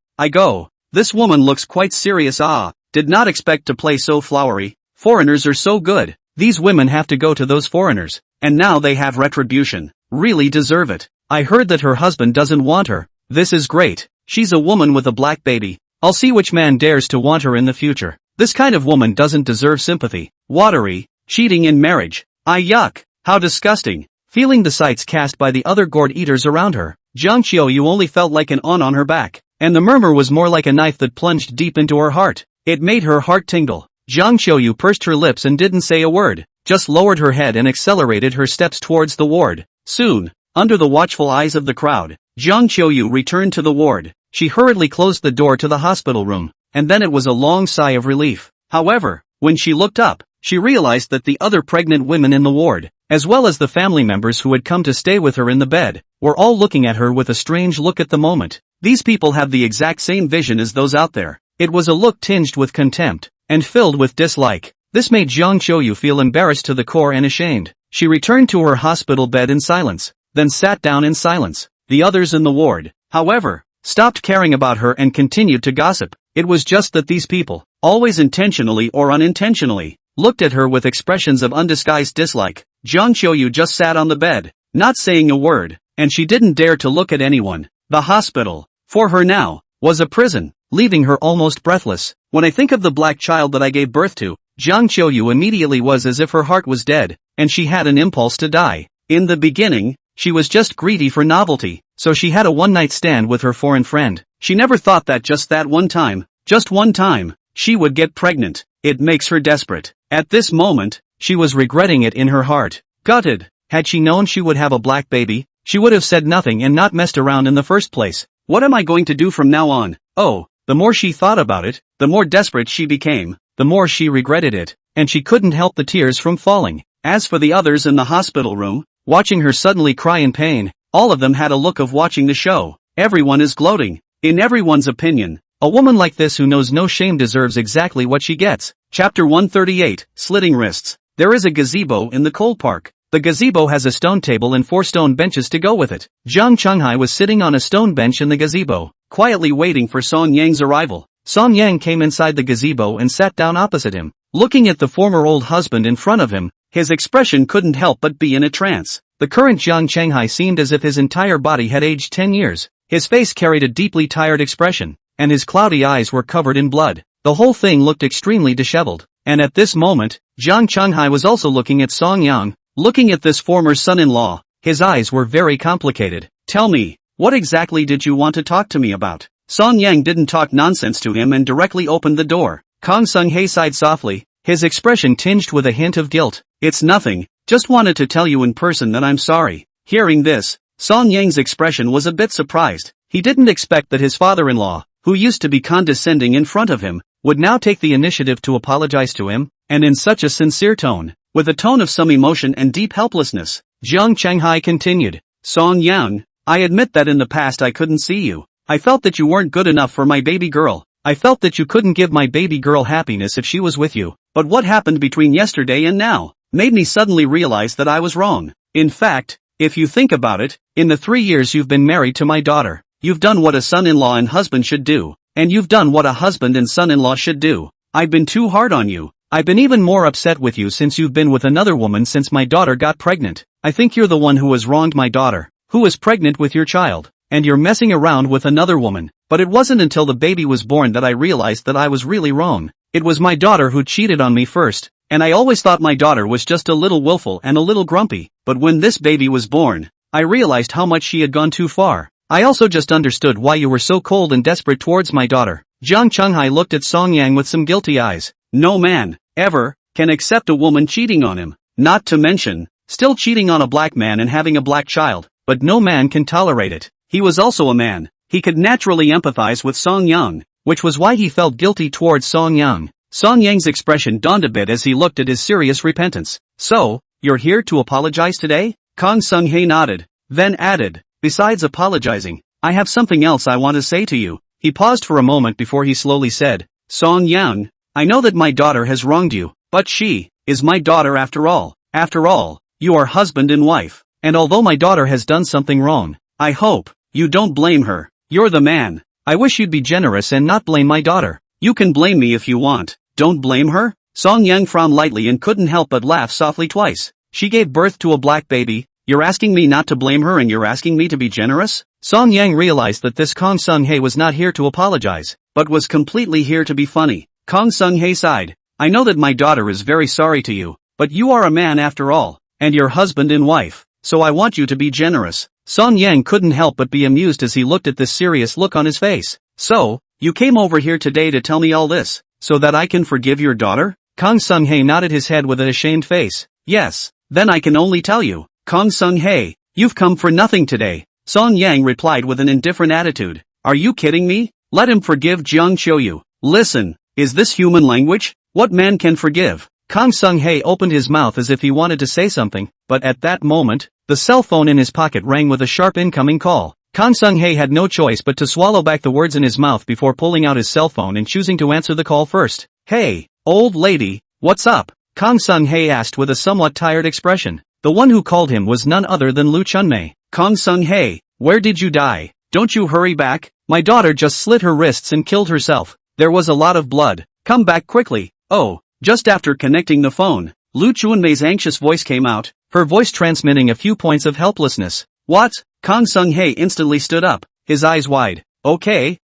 This woman looks quite serious. Did not expect to play so flowery. Foreigners are so good. These women have to go to those foreigners, and now they have retribution. Really deserve it. I heard that her husband doesn't want her. This is great. She's a woman with a black baby. I'll see which man dares to want her in the future. This kind of woman doesn't deserve sympathy. Watery, cheating in marriage. Yuck. How disgusting. Feeling the sights cast by the other gourd eaters around her, Jiang Qiuyu only felt like an on her back, and the murmur was more like a knife that plunged deep into her heart. It made her heart tingle. Jiang Qiuyu pursed her lips and didn't say a word, just lowered her head and accelerated her steps towards the ward. Soon, under the watchful eyes of the crowd, Jiang Qiuyu returned to the ward. She hurriedly closed the door to the hospital room, and then it was a long sigh of relief. However, when she looked up, she realized that the other pregnant women in the ward, as well as the family members who had come to stay with her in the bed, were all looking at her with a strange look at the moment. These people have the exact same vision as those out there. It was a look tinged with contempt, and filled with dislike. This made Jiang Qiuyu feel embarrassed to the core and ashamed. She returned to her hospital bed in silence. then sat down in silence. The others in the ward, however, stopped caring about her and continued to gossip. It was just that these people, always intentionally or unintentionally, looked at her with expressions of undisguised dislike. Jiang Qiuyu just sat on the bed, not saying a word, and she didn't dare to look at anyone. The hospital, for her now, was a prison, leaving her almost breathless. When I think of the black child that I gave birth to, Jiang Qiuyu immediately was as if her heart was dead, and she had an impulse to die. In the beginning, she was just greedy for novelty, so she had a one-night stand with her foreign friend. She never thought that just one time, she would get pregnant. It makes her desperate. At this moment, she was regretting it in her heart. Gutted. Had she known she would have a black baby, she would have said nothing and not messed around in the first place. What am I going to do from now on? Oh, the more she thought about it, the more desperate she became, the more she regretted it, and she couldn't help the tears from falling. As for the others in the hospital room, watching her suddenly cry in pain, all of them had a look of watching the show. Everyone is gloating. In everyone's opinion, a woman like this who knows no shame deserves exactly what she gets. Chapter 138, Slitting Wrists. There is a gazebo in the coal park. The gazebo has a stone table and 4 stone benches to go with it. Jiang Qiuyu was sitting on a stone bench in the gazebo, quietly waiting for Song Yang's arrival. Song Yang came inside the gazebo and sat down opposite him. Looking at the former old husband in front of him, his expression couldn't help but be in a trance. The current Jiang Qiuyu seemed as if his entire body had aged 10 years. His face carried a deeply tired expression, and his cloudy eyes were covered in blood. The whole thing looked extremely disheveled. And at this moment, Jiang Qiuyu was also looking at Song Yang. Looking at this former son-in-law, his eyes were very complicated. Tell me, what exactly did you want to talk to me about? Song Yang didn't talk nonsense to him and directly opened the door. Kang Sung-hae sighed softly, his expression tinged with a hint of guilt. It's nothing, just wanted to tell you in person that I'm sorry. Hearing this, Song Yang's expression was a bit surprised. He didn't expect that his father-in-law, who used to be condescending in front of him, would now take the initiative to apologize to him, and in such a sincere tone. With a tone of some emotion and deep helplessness, Jiang Qiuyu continued, Song Yang, I admit that in the past I couldn't see you. I felt that you weren't good enough for my baby girl. I felt that you couldn't give my baby girl happiness if she was with you. But what happened between yesterday and now made me suddenly realize that I was wrong. In fact, if you think about it, in the 3 years you've been married to my daughter, you've done what a son-in-law and husband should do, and you've done what a husband and son-in-law should do. I've been too hard on you. I've been even more upset with you since you've been with another woman since my daughter got pregnant. I think you're the one who has wronged my daughter, who was pregnant with your child, and you're messing around with another woman. But it wasn't until the baby was born that I realized that I was really wrong. It was my daughter who cheated on me first, and I always thought my daughter was just a little willful and a little grumpy. But when this baby was born, I realized how much she had gone too far. I also just understood why you were so cold and desperate towards my daughter. Jiang Qiuyu looked at Song Yang with some guilty eyes. No man, ever, can accept a woman cheating on him, not to mention, still cheating on a black man and having a black child, but no man can tolerate it. He was also a man. He could naturally empathize with Song Yang, which was why he felt guilty towards Song Yang. Song Yang's expression dawned a bit as he looked at his serious repentance. So, you're here to apologize today? Kang Sung-hae nodded, then added, besides apologizing, I have something else I want to say to you. He paused for a moment before he slowly said, Song Yang, I know that my daughter has wronged you, but she is my daughter after all. After all, you are husband and wife, and although my daughter has done something wrong, I hope you don't blame her. You're the man. I wish you'd be generous and not blame my daughter. You can blame me if you want. Don't blame her? Song Yang frowned lightly and couldn't help but laugh softly twice. She gave birth to a black baby. You're asking me not to blame her and you're asking me to be generous? Song Yang realized that this Kang Sung-hae was not here to apologize, but was completely here to be funny. Kang Sung-hae sighed. I know that my daughter is very sorry to you, but you are a man after all, and you're husband and wife, so I want you to be generous. Song Yang couldn't help but be amused as he looked at this serious look on his face. So, you came over here today to tell me all this, so that I can forgive your daughter? Kang Sung-hae nodded his head with an ashamed face. Yes, then I can only tell you, Kang Sung-hae, you've come for nothing today. Song Yang replied with an indifferent attitude. Are you kidding me? Let him forgive Jiang Qiuyu. Listen, is this human language? What man can forgive? Kang Sung-hae opened his mouth as if he wanted to say something, but at that moment, the cell phone in his pocket rang with a sharp incoming call. Kang Sung-hae had no choice but to swallow back the words in his mouth before pulling out his cell phone and choosing to answer the call first. Hey, old lady, what's up? Kang Sung-hae asked with a somewhat tired expression. The one who called him was none other than Lu Chunmei. Kong Sung-hae, where did you die? Don't you hurry back? My daughter just slit her wrists and killed herself. There was a lot of blood. Come back quickly. Oh, just after connecting the phone, Lu Chunmei's anxious voice came out, her voice transmitting a few points of helplessness. What? Kong Sung-hae instantly stood up, his eyes wide. Okay,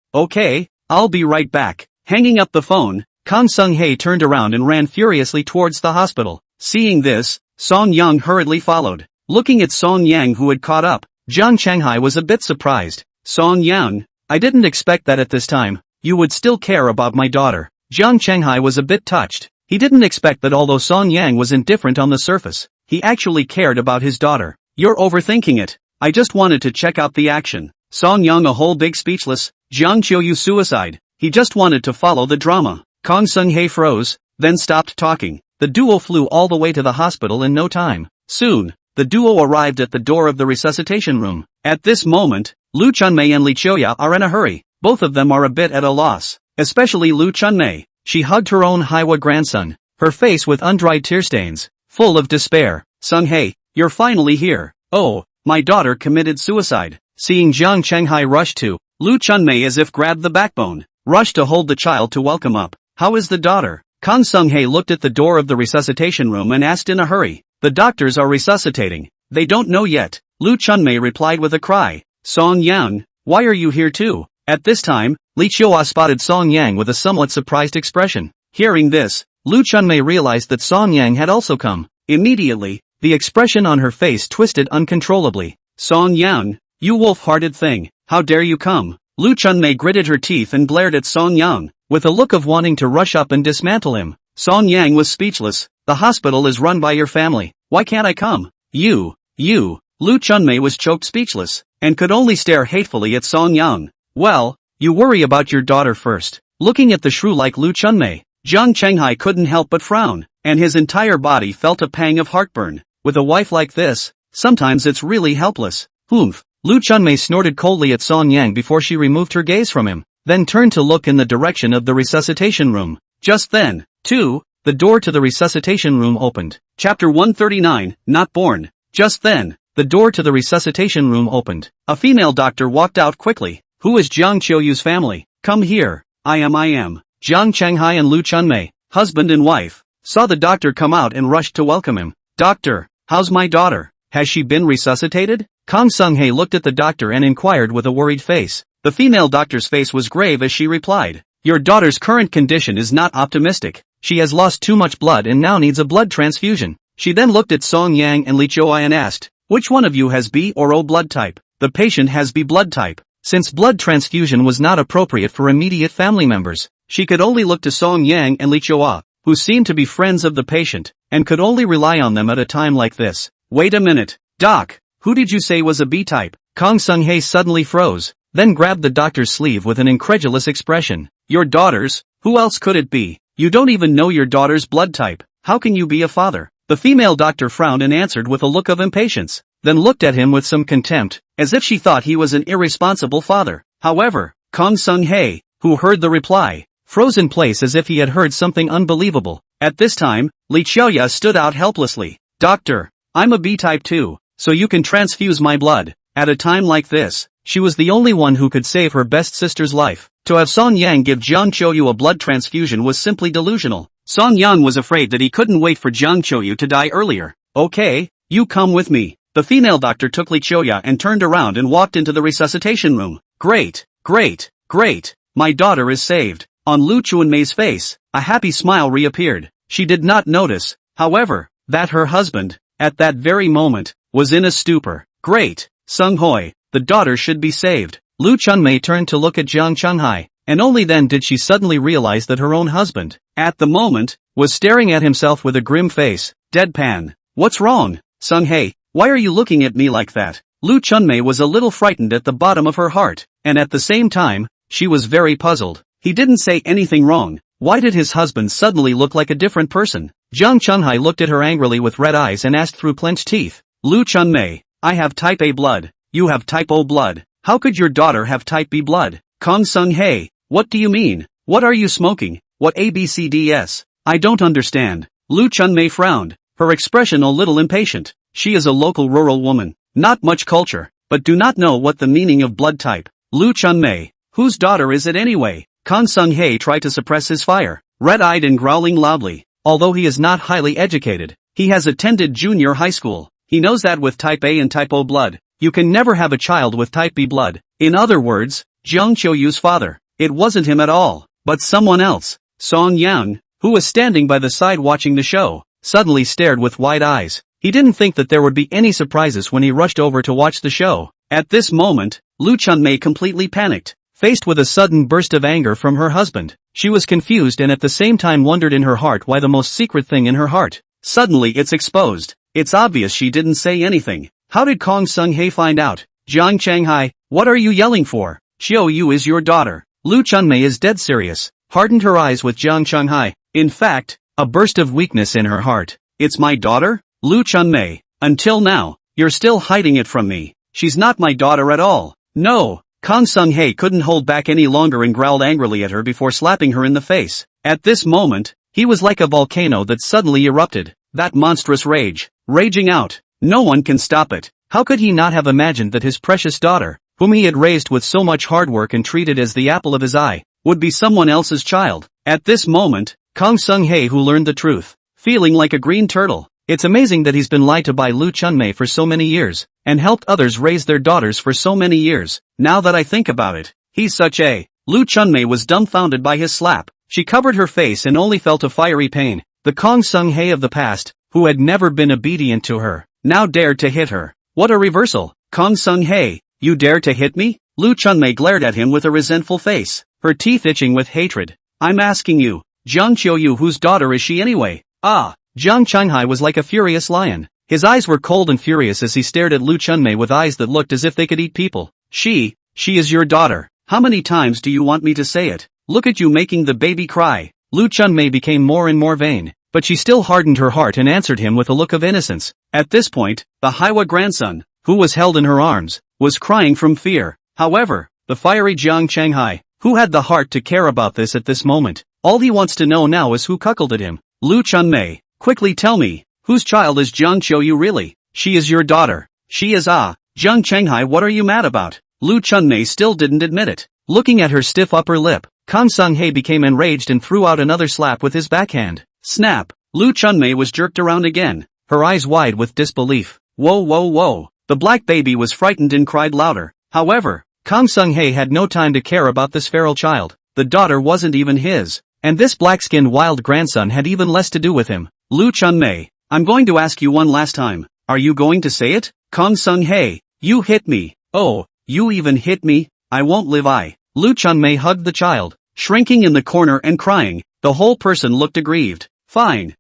I'll be right back. Hanging up the phone, Kong Sung-hae turned around and ran furiously towards the hospital. Seeing this, Song Yang hurriedly followed. Looking at Song Yang who had caught up, Jiang Qiuyu was a bit surprised. Song Yang, I didn't expect that at this time, you would still care about my daughter. Jiang Qiuyu was a bit touched. He didn't expect that although Song Yang was indifferent on the surface, he actually cared about his daughter. You're overthinking it. I just wanted to check out the action. Song Yang a whole big speechless. Jiang Qiuyu suicide. He just wanted to follow the drama. Kong Sung-hae froze, then stopped talking. The duo flew all the way to the hospital in no time. Soon, the duo arrived at the door of the resuscitation room. At this moment, Lu Chunmei and Li Qiuyu are in a hurry. Both of them are a bit at a loss. Especially Lu Chunmei. She hugged her own Haiwa grandson, her face with undried tear stains, full of despair. Sung-hae, you're finally here. Oh, my daughter committed suicide. Seeing Jiang Qiuyu rush to, Lu Chunmei as if grabbed the backbone, rushed to hold the child to welcome up. How is the daughter? Kong Sung-hae looked at the door of the resuscitation room and asked in a hurry. The doctors are resuscitating. They don't know yet. Lu Chunmei replied with a cry. Song Yang, why are you here too? At this time, Li Qiuyu spotted Song Yang with a somewhat surprised expression. Hearing this, Lu Chunmei realized that Song Yang had also come. Immediately, the expression on her face twisted uncontrollably. Song Yang, you wolf-hearted thing, how dare you come? Lu Chunmei gritted her teeth and glared at Song Yang, with a look of wanting to rush up and dismantle him. Song Yang was speechless. The hospital is run by your family. Why can't I come? You. Lu Chunmei was choked speechless, and could only stare hatefully at Song Yang. Well, you worry about your daughter first. Looking at the shrew-like Lu Chunmei, Jiang Qiuyu couldn't help but frown, and his entire body felt a pang of heartburn. With a wife like this, sometimes it's really helpless. Humph. Lu Chunmei snorted coldly at Song Yang before she removed her gaze from him, then turned to look in the direction of the resuscitation room. Just then, too, the door to the resuscitation room opened. Chapter 139, Not Born. Just then, the door to the resuscitation room opened. A female doctor walked out quickly. Who is Jiang Qiuyu's family? Come here. I am. Jiang Qiuyu and Lu Chunmei, husband and wife, saw the doctor come out and rushed to welcome him. Doctor, how's my daughter? Has she been resuscitated? Kong Sung-hae looked at the doctor and inquired with a worried face. The female doctor's face was grave as she replied. Your daughter's current condition is not optimistic. She has lost too much blood and now needs a blood transfusion. She then looked at Song Yang and Li Qiuyu and asked, which one of you has B or O blood type? The patient has B blood type. Since blood transfusion was not appropriate for immediate family members, she could only look to Song Yang and Li Qiuyu, who seemed to be friends of the patient, and could only rely on them at a time like this. Wait a minute, Doc, who did you say was a B type? Kong Sung-hae suddenly froze, then grabbed the doctor's sleeve with an incredulous expression. Your daughter's? Who else could it be? You don't even know your daughter's blood type. How can you be a father? The female doctor frowned and answered with a look of impatience, then looked at him with some contempt, as if she thought he was an irresponsible father. However, Kong Sung-hae, who heard the reply, froze in place as if he had heard something unbelievable. At this time, Li Qiuyu stood out helplessly. Doctor, I'm a B type too, so you can transfuse my blood. At a time like this, she was the only one who could save her best sister's life. To have Song Yang give Jiang Qiuyu a blood transfusion was simply delusional. Song Yang was afraid that he couldn't wait for Jiang Qiuyu to die earlier. Okay, you come with me. The female doctor took Li Qiuyu and turned around and walked into the resuscitation room. Great. My daughter is saved. On Lu Chunmei's face, a happy smile reappeared. She did not notice, however, that her husband, at that very moment, was in a stupor. Great, Sung-hae, the daughter should be saved. Lu Chunmei turned to look at Jiang Qiuyu, and only then did she suddenly realize that her own husband, at the moment, was staring at himself with a grim face, deadpan. What's wrong, Sung-hae? Why are you looking at me like that? Lu Chunmei was a little frightened at the bottom of her heart, and at the same time, she was very puzzled. He didn't say anything wrong. Why did his husband suddenly look like a different person? Jiang Qiuyu looked at her angrily with red eyes and asked through clenched teeth. Lu Chunmei, I have type A blood. You have type O blood. How could your daughter have type B blood? Kong Sung-hae, what do you mean? What are you smoking? What ABCDS? I don't understand. Lu Chunmei frowned, her expression a little impatient. She is a local rural woman. Not much culture. but do not know what the meaning of blood type. Lu Chunmei. Whose daughter is it anyway? Kang Sung-hae tried to suppress his fire, red-eyed and growling loudly. Although he is not highly educated, he has attended junior high school. He knows that with type A and type O blood, you can never have a child with type B blood. In other words, Jiang Qiuyu's father. It wasn't him at all, but someone else. Song Yang, who was standing by the side watching the show, suddenly stared with wide eyes. He didn't think that there would be any surprises when he rushed over to watch the show. At this moment, Lu Chunmei completely panicked. Faced with a sudden burst of anger from her husband, she was confused and at the same time wondered in her heart why the most secret thing in her heart. Suddenly it's exposed. It's obvious she didn't say anything. How did Kang Sung-hae find out? Jiang Shanghai, what are you yelling for? Qiuyu is your daughter. Lu Chunmei is dead serious, hardened her eyes with Jiang Shanghai. In fact, a burst of weakness in her heart. It's my daughter? Lu Chunmei, until now, you're still hiding it from me. She's not my daughter at all. No. Kang Sung-hae couldn't hold back any longer and growled angrily at her before slapping her in the face. At this moment, he was like a volcano that suddenly erupted. That monstrous rage, raging out. No one can stop it. How could he not have imagined that his precious daughter, whom he had raised with so much hard work and treated as the apple of his eye, would be someone else's child? At this moment, Kang Sung-hae who learned the truth, feeling like a green turtle. It's amazing that he's been lied to by Lu Chunmei for so many years, and helped others raise their daughters for so many years. Now that I think about it, he's such a... Lu Chunmei was dumbfounded by his slap. She covered her face and only felt a fiery pain. The Kang Sung-hae of the past, who had never been obedient to her, now dared to hit her. What a reversal! Kang Sung-hae, you dare to hit me? Lu Chunmei glared at him with a resentful face, her teeth itching with hatred. I'm asking you, Jiang Qiuyu, whose daughter is she anyway? Ah! Jiang Shanghai was like a furious lion. His eyes were cold and furious as he stared at Lu Chunmei with eyes that looked as if they could eat people. She is your daughter. How many times do you want me to say it? Look at you making the baby cry. Lu Chunmei became more and more vain, but she still hardened her heart and answered him with a look of innocence. At this point, the Haiwa grandson, who was held in her arms, was crying from fear. However, the fiery Jiang Shanghai, who had the heart to care about this at this moment, all he wants to know now is who cuckolded him. Lu Chunmei, quickly tell me, whose child is Jiang Qiuyu really? She is your daughter. She is Jiang Shanghai, what are you mad about? Lu Chunmei still didn't admit it. Looking at her stiff upper lip, Kang Sung-hae became enraged and threw out another slap with his backhand. Snap! Lu Chunmei was jerked around again, her eyes wide with disbelief. Whoa whoa whoa! The black baby was frightened and cried louder. However, Kang Sung-hae had no time to care about this feral child. The daughter wasn't even his, and this black-skinned wild grandson had even less to do with him. Lu Chunmei, I'm going to ask you one last time. Are you going to say it? Kang Sung-hae, you hit me. Oh, you even hit me? I won't live. Lu Chunmei hugged the child, shrinking in the corner and crying. The whole person looked aggrieved. Fine.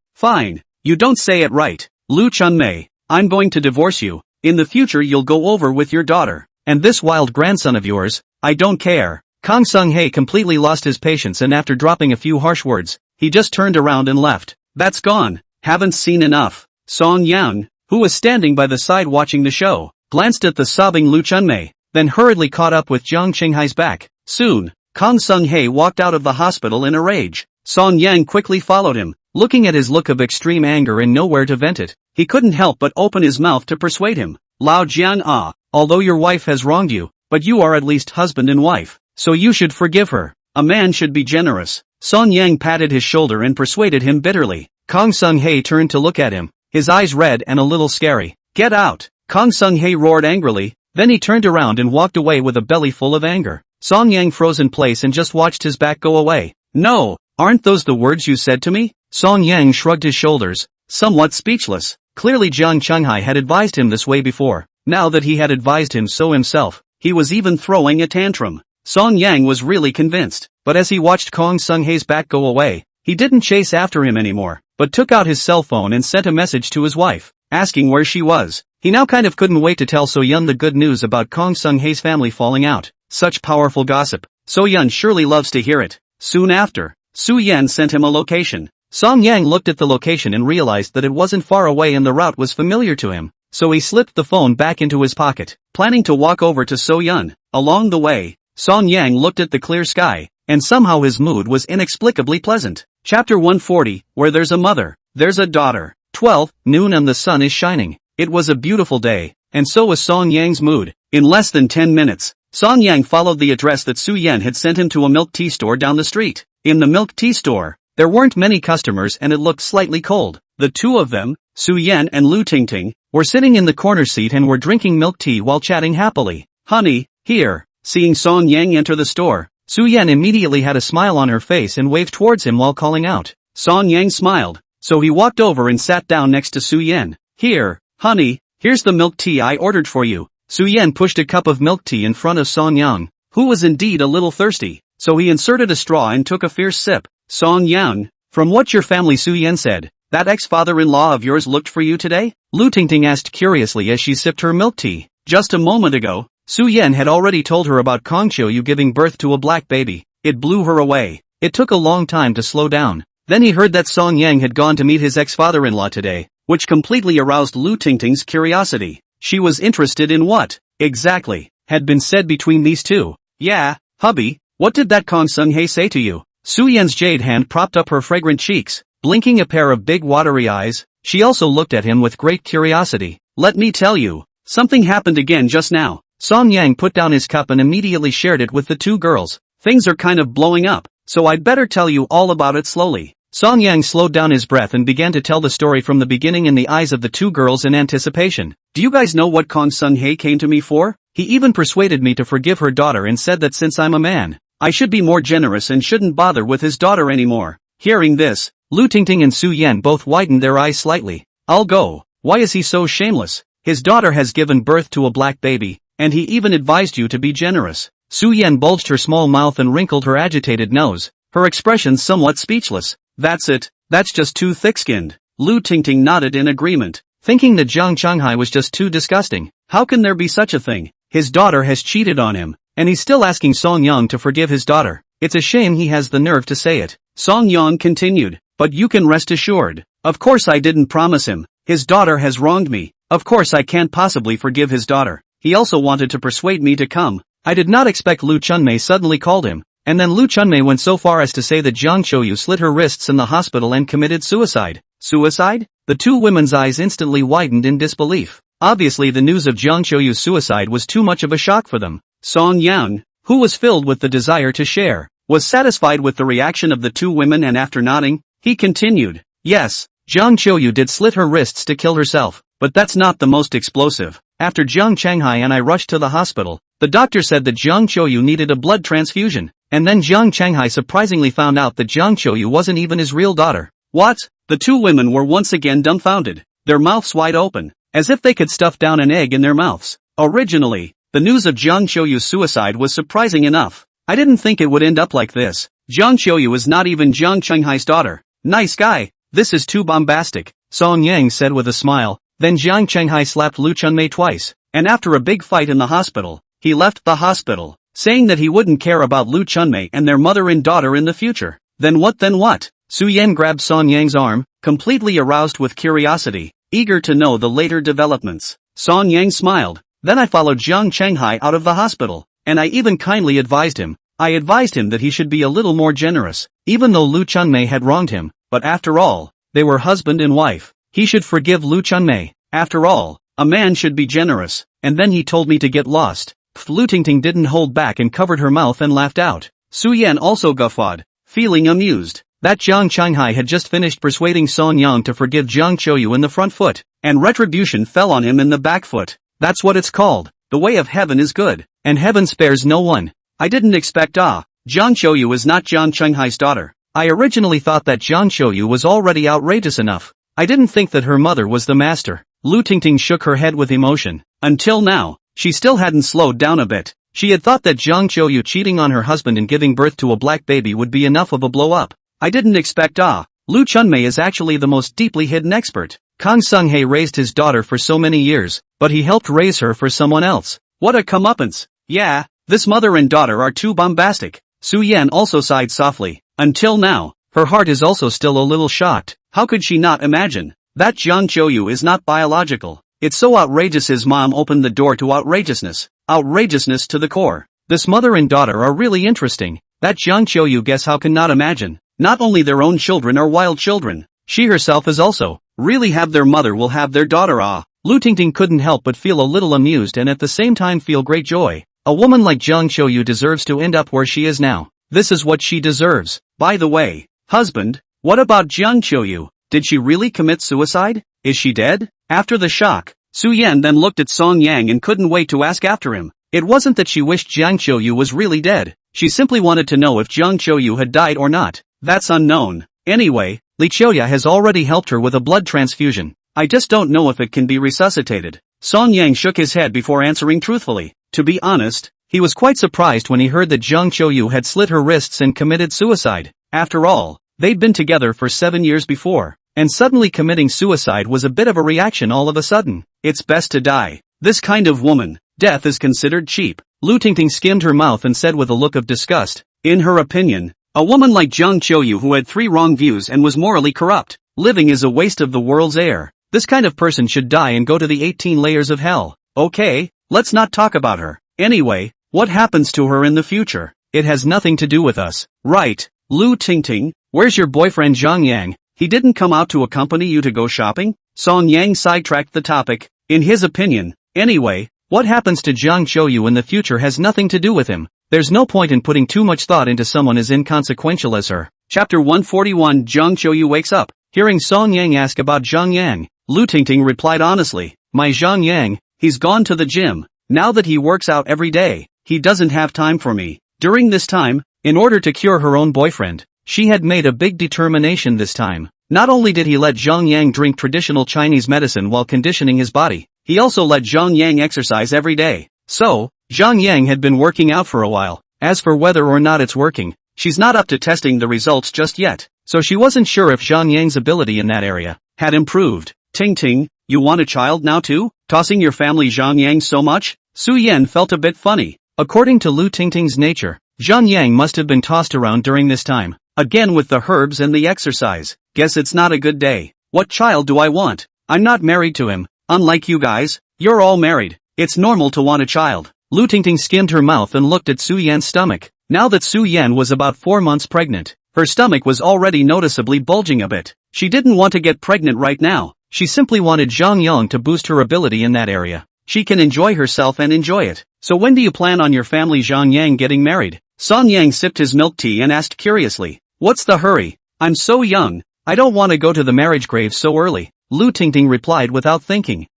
You don't say it right. Lu Chunmei, I'm going to divorce you. In the future you'll go over with your daughter. And this wild grandson of yours, I don't care. Kang Sung-hae completely lost his patience and after dropping a few harsh words, he just turned around and left. That's gone. Haven't seen enough. Song Yang, who was standing by the side watching the show, glanced at the sobbing Lu Chunmei, then hurriedly caught up with Jiang Shanghai's back. Soon, Kang Sung-hae walked out of the hospital in a rage. Song Yang quickly followed him, looking at his look of extreme anger and nowhere to vent it. He couldn't help but open his mouth to persuade him. Lao Jiang, although your wife has wronged you, but you are at least husband and wife, so you should forgive her. A man should be generous. Song Yang patted his shoulder and persuaded him bitterly. Kang Sung-hae turned to look at him, his eyes red and a little scary. Get out! Kang Sung-hae roared angrily, then he turned around and walked away with a belly full of anger. Song Yang froze in place and just watched his back go away. No, aren't those the words you said to me? Song Yang shrugged his shoulders, somewhat speechless. Clearly Jiang Shanghai had advised him this way before. Now that he had advised him so himself, he was even throwing a tantrum. Song Yang was really convinced, but as he watched Kang Sung-hae's back go away, he didn't chase after him anymore, but took out his cell phone and sent a message to his wife, asking where she was. He now kind of couldn't wait to tell So-yeon the good news about Kang Sung-hae's family falling out. Such powerful gossip. So-yeon surely loves to hear it. Soon after, Su-yen sent him a location. Song Yang looked at the location and realized that it wasn't far away and the route was familiar to him, so he slipped the phone back into his pocket, planning to walk over to So-yeon. Along the way, Song Yang looked at the clear sky, and somehow his mood was inexplicably pleasant. Chapter 140, Where There's a Mother, There's a Daughter. 12, noon and the sun is shining. It was a beautiful day. and so was Song Yang's mood. In less than 10 minutes, Song Yang followed the address that Su Yan had sent him to a milk tea store down the street. In the milk tea store, there weren't many customers and it looked slightly cold. The two of them, Su Yan and Lu Tingting, were sitting in the corner seat and were drinking milk tea while chatting happily. "Honey, here." Seeing Song Yang enter the store, Su Yan immediately had a smile on her face and waved towards him while calling out. Song Yang smiled, so he walked over and sat down next to Su Yan. "Here, honey, here's the milk tea I ordered for you." Su Yan pushed a cup of milk tea in front of Song Yang, who was indeed a little thirsty, so he inserted a straw and took a fierce sip. "Song Yang, from what your family," Su Yan said, "that ex-father-in-law of yours looked for you today?" Lu Tingting asked curiously as she sipped her milk tea. Just a moment ago, Su Yan had already told her about Jiang Qiuyu giving birth to a black baby. It blew her away. It took a long time to slow down. Then he heard that Song Yang had gone to meet his ex-father-in-law today, which completely aroused Lu Tingting's curiosity. She was interested in what, exactly, had been said between these two. "Yeah, hubby, what did that Kong Sung-hae say to you?" Su Yan's jade hand propped up her fragrant cheeks, blinking a pair of big watery eyes. She also looked at him with great curiosity. "Let me tell you, something happened again just now." Song Yang put down his cup and immediately shared it with the two girls. "Things are kind of blowing up, so I'd better tell you all about it slowly." Song Yang slowed down his breath and began to tell the story from the beginning in the eyes of the two girls in anticipation. "Do you guys know what Kong Sung-hae came to me for? He even persuaded me to forgive her daughter and said that since I'm a man, I should be more generous and shouldn't bother with his daughter anymore." Hearing this, Lu Tingting and Su Yan both widened their eyes slightly. "I'll go. Why is he so shameless? His daughter has given birth to a black baby, and he even advised you to be generous." Su Yan bulged her small mouth and wrinkled her agitated nose, her expression somewhat speechless. "That's it, that's just too thick-skinned." Lu Tingting nodded in agreement, thinking that Jiang Qiuyu was just too disgusting. How can there be such a thing? His daughter has cheated on him, and he's still asking Song Yang to forgive his daughter. It's a shame he has the nerve to say it. Song Yang continued, "But you can rest assured. Of course I didn't promise him. His daughter has wronged me. Of course I can't possibly forgive his daughter. He also wanted to persuade me to come." I did not expect Lu Chunmei suddenly called him, and then Lu Chunmei went so far as to say that Jiang Qiuyu slit her wrists in the hospital and committed suicide. Suicide? The two women's eyes instantly widened in disbelief. Obviously the news of Jiang Qiuyu's suicide was too much of a shock for them. Song Yang, who was filled with the desire to share, was satisfied with the reaction of the two women, and after nodding, he continued, "Yes, Jiang Qiuyu did slit her wrists to kill herself, but that's not the most explosive. After Jiang Qiuyu and I rushed to the hospital, the doctor said that Jiang Qiuyu needed a blood transfusion, and then Jiang Qiuyu surprisingly found out that Jiang Qiuyu wasn't even his real daughter." What? The two women were once again dumbfounded, their mouths wide open, as if they could stuff down an egg in their mouths. Originally, the news of Jiang Qiuyu's suicide was surprising enough. I didn't think it would end up like this. Jiang Qiuyu is not even Jiang Qiuhu's daughter. Nice guy. This is too bombastic, Song Yang said with a smile. Then Jiang Qiuyu slapped Lu Chunmei twice, and after a big fight in the hospital, he left the hospital, saying that he wouldn't care about Lu Chunmei and their mother and daughter in the future. Then what? Su Yan grabbed Song Yang's arm, completely aroused with curiosity, eager to know the later developments. Song Yang smiled. "Then I followed Jiang Qiuyu out of the hospital, and I even kindly advised him. I advised him that he should be a little more generous, even though Lu Chunmei had wronged him, but after all, they were husband and wife. He should forgive Lu Chunmei. After all, a man should be generous. And then he told me to get lost." Lu Tingting didn't hold back and covered her mouth and laughed out. Su Yan also guffawed, feeling amused. That Jiang Qiuyu had just finished persuading Song Yang to forgive Jiang Qiuyu in the front foot, and retribution fell on him in the back foot. That's what it's called. The way of heaven is good, and heaven spares no one. I didn't expect Jiang Qiuyu is not Jiang Qiuhu's daughter. I originally thought that Jiang Qiuyu was already outrageous enough. I didn't think that her mother was the master. Lu Tingting shook her head with emotion. Until now, she still hadn't slowed down a bit. She had thought that Jiang Qiuyu cheating on her husband and giving birth to a black baby would be enough of a blow-up. I didn't expect Lu Chunmei is actually the most deeply hidden expert. Kong Sung-hae raised his daughter for so many years, but he helped raise her for someone else. What a comeuppance. Yeah, this mother and daughter are too bombastic. Su Yan also sighed softly. Until now, her heart is also still a little shocked. How could she not imagine that Jiang Qiuyu is not biological? It's so outrageous. His mom opened the door to outrageousness. Outrageousness to the core. This mother and daughter are really interesting. That Jiang Qiuyu, guess how can not imagine. Not only their own children are wild children, she herself is also. Really have their mother will have their daughter. Lu Tingting couldn't help but feel a little amused and at the same time feel great joy. A woman like Jiang Qiuyu deserves to end up where she is now. This is what she deserves. By the way, husband, what about Jiang Qiuyu? Did she really commit suicide? Is she dead? After the shock, Su Yan then looked at Song Yang and couldn't wait to ask after him. It wasn't that she wished Jiang Qiuyu was really dead. She simply wanted to know if Jiang Qiuyu had died or not. That's unknown. Anyway, Li Qiuya has already helped her with a blood transfusion. I just don't know if it can be resuscitated. Song Yang shook his head before answering truthfully. To be honest, he was quite surprised when he heard that Jiang Qiuyu had slit her wrists and committed suicide. After all, they'd been together for 7 years before, and suddenly committing suicide was a bit of a reaction all of a sudden. It's best to die. This kind of woman, death is considered cheap. Lu Tingting skimmed her mouth and said with a look of disgust, in her opinion, a woman like Jiang Qiuyu who had 3 wrong views and was morally corrupt, living is a waste of the world's air. This kind of person should die and go to the 18 layers of hell. Okay, let's not talk about her. Anyway, what happens to her in the future? It has nothing to do with us. Right, Lu Tingting, where's your boyfriend Jiang Yan? He didn't come out to accompany you to go shopping? Song Yang sidetracked the topic. In his opinion, anyway, what happens to Jiang Qiuyu in the future has nothing to do with him. There's no point in putting too much thought into someone as inconsequential as her. Chapter 141. Jiang Qiuyu wakes up. Hearing Song Yang ask about Jiang Yang, Lu Tingting replied honestly, my Jiang Yang, he's gone to the gym. Now that he works out every day, he doesn't have time for me. During this time, in order to cure her own boyfriend, she had made a big determination this time. Not only did he let Jiang Yang drink traditional Chinese medicine while conditioning his body, he also let Jiang Yang exercise every day. So, Jiang Yang had been working out for a while. As for whether or not it's working, she's not up to testing the results just yet, so she wasn't sure if Jiang Yang's ability in that area had improved. Ting Ting, you want a child now too? Tossing your family Jiang Yang so much? Su Yan felt a bit funny. According to Lu Tingting's nature, Jiang Yang must have been tossed around during this time. Again with the herbs and the exercise. Guess it's not a good day. What child do I want? I'm not married to him. Unlike you guys, you're all married. It's normal to want a child. Lu Tingting skimmed her mouth and looked at Su Yan's stomach. Now that Su Yan was about 4 months pregnant, her stomach was already noticeably bulging a bit. She didn't want to get pregnant right now. She simply wanted Jiang Yang to boost her ability in that area. She can enjoy herself and enjoy it. So when do you plan on your family Jiang Yang getting married? Song Yang sipped his milk tea and asked curiously. What's the hurry? I'm so young. I don't want to go to the marriage grave so early. Lu Tingting replied without thinking.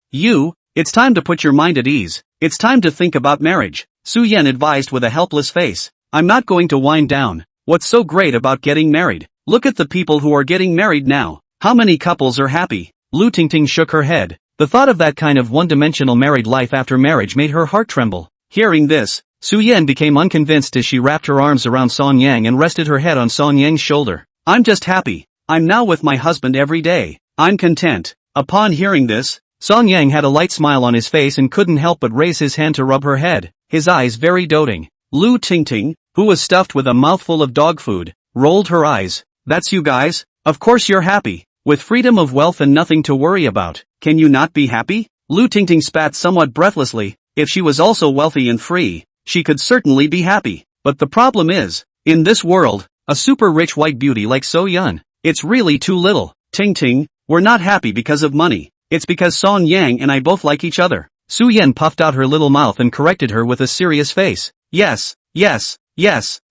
It's time to put your mind at ease. It's time to think about marriage. Su Yan advised with a helpless face. I'm not going to wind down. What's so great about getting married? Look at the people who are getting married now. How many couples are happy? Lu Tingting shook her head. The thought of that kind of one-dimensional married life after marriage made her heart tremble. Hearing this, Su Yan became unconvinced as she wrapped her arms around Song Yang and rested her head on Song Yang's shoulder. I'm just happy. I'm now with my husband every day. I'm content. Upon hearing this, Song Yang had a light smile on his face and couldn't help but raise his hand to rub her head, his eyes very doting. Lu Tingting, who was stuffed with a mouthful of dog food, rolled her eyes. That's you guys? Of course you're happy. With freedom of wealth and nothing to worry about, can you not be happy? Lu Tingting spat somewhat breathlessly. If she was also wealthy and free, she could certainly be happy. But the problem is, in this world, a super rich white beauty like So Yun, it's really too little. Ting Ting, we're not happy because of money. It's because Song Yang and I both like each other. Su Yan puffed out her little mouth and corrected her with a serious face. Yes,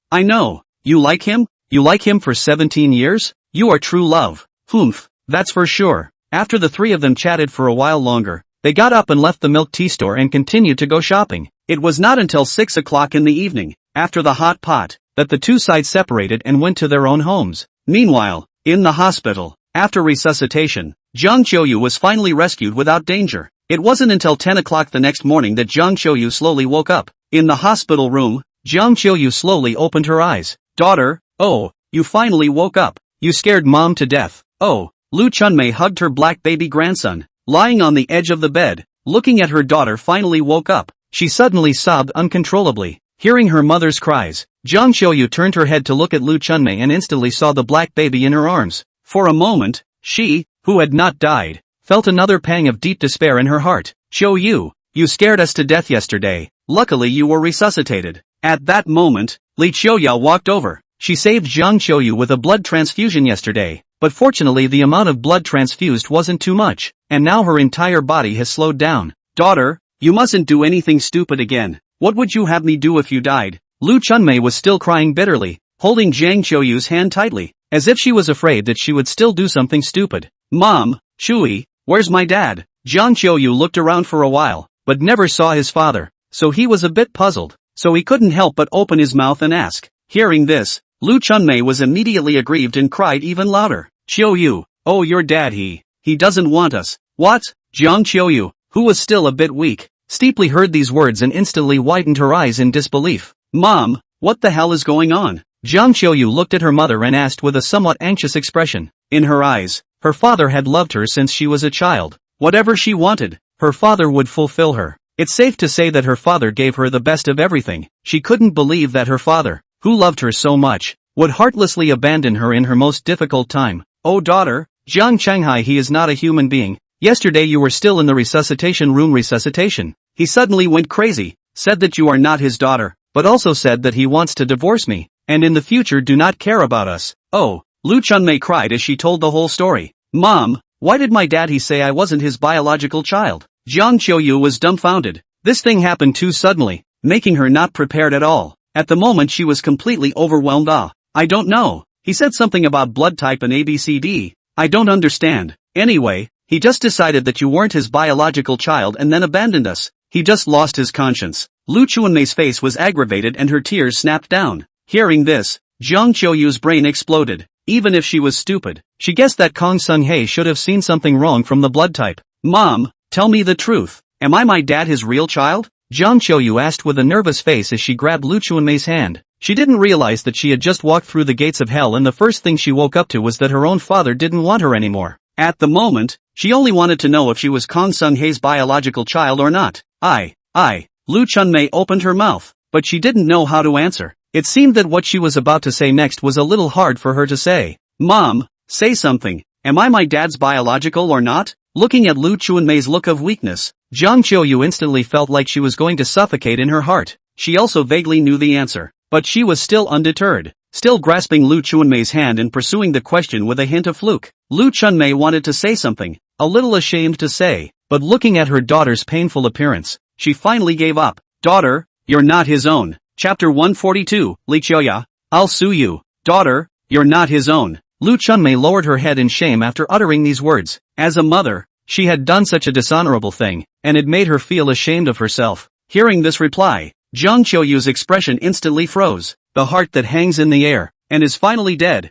I know. You like him? You like him for 17 years? You are true love. Humph, that's for sure. After the 3 of them chatted for a while longer, they got up and left the milk tea store and continued to go shopping. It was not until 6 o'clock in the evening, after the hot pot, that the 2 sides separated and went to their own homes. Meanwhile, in the hospital, after resuscitation, Jiang Qiuyu was finally rescued without danger. It wasn't until 10 o'clock the next morning that Jiang Qiuyu slowly woke up. In the hospital room, Jiang Qiuyu slowly opened her eyes. Daughter, oh, you finally woke up. You scared mom to death. Oh, Lu Chunmei hugged her black baby grandson, lying on the edge of the bed, looking at her daughter finally woke up. She suddenly sobbed uncontrollably. Hearing her mother's cries, Jiang Qiuyu turned her head to look at Lu Chunmei and instantly saw the black baby in her arms. For a moment, she, who had not died, felt another pang of deep despair in her heart. Qiuyu, you scared us to death yesterday. Luckily you were resuscitated. At that moment, Li Qiuya walked over. She saved Jiang Qiuyu with a blood transfusion yesterday, but fortunately the amount of blood transfused wasn't too much, and now her entire body has slowed down. Daughter, you mustn't do anything stupid again. What would you have me do if you died? Lu Chunmei was still crying bitterly, holding Jiang Qiuyu's hand tightly, as if she was afraid that she would still do something stupid. Mom, Shui, where's my dad? Jiang Qiuyu looked around for a while, but never saw his father, so he was a bit puzzled, so he couldn't help but open his mouth and ask. Hearing this, Lu Chunmei was immediately aggrieved and cried even louder. Qiuyu, oh your dad he doesn't want us. What? Jiang Qiuyu, who was still a bit weak, steeply heard these words and instantly widened her eyes in disbelief. Mom, what the hell is going on? Jiang Qiuyu looked at her mother and asked with a somewhat anxious expression. In her eyes, her father had loved her since she was a child. Whatever she wanted, her father would fulfill her. It's safe to say that her father gave her the best of everything. She couldn't believe that her father, who loved her so much, would heartlessly abandon her in her most difficult time. Oh daughter, Jiang Qiuyu he is not a human being. Yesterday you were still in the resuscitation room resuscitation. He suddenly went crazy, said that you are not his daughter, but also said that he wants to divorce me, and in the future do not care about us. Oh, Lu Chunmei cried as she told the whole story. Mom, why did my daddy say I wasn't his biological child? Jiang Qiuyu was dumbfounded. This thing happened too suddenly, making her not prepared at all. At the moment she was completely overwhelmed. I don't know. He said something about blood type and ABCD. I don't understand. Anyway, he just decided that you weren't his biological child and then abandoned us. He just lost his conscience. Lu Chunmei's face was aggravated and her tears snapped down. Hearing this, Jiang Qiuyu's brain exploded. Even if she was stupid, she guessed that Kong Sung-hae should have seen something wrong from the blood type. Mom, tell me the truth. Am I my dad his real child? Jiang Qiuyu asked with a nervous face as she grabbed Lu Chunmei's hand. She didn't realize that she had just walked through the gates of hell and the first thing she woke up to was that her own father didn't want her anymore. At the moment, she only wanted to know if she was Kong Sung-hae's biological child or not. Lu Chunmei opened her mouth, but she didn't know how to answer. It seemed that what she was about to say next was a little hard for her to say. Mom, say something. Am I my dad's biological or not? Looking at Lu Chunmei's look of weakness, Jiang Qiuyu instantly felt like she was going to suffocate in her heart. She also vaguely knew the answer, but she was still undeterred, still grasping Lu Chunmei's hand and pursuing the question with a hint of fluke. Lu Chunmei wanted to say something, a little ashamed to say, but looking at her daughter's painful appearance, she finally gave up. Daughter, you're not his own. Chapter 142, Li Qiuya, I'll sue you. Daughter, you're not his own. Lu Chunmei lowered her head in shame after uttering these words. As a mother, she had done such a dishonorable thing, and it made her feel ashamed of herself. Hearing this reply, Jiang Qiuyu's expression instantly froze. The heart that hangs in the air, and is finally dead.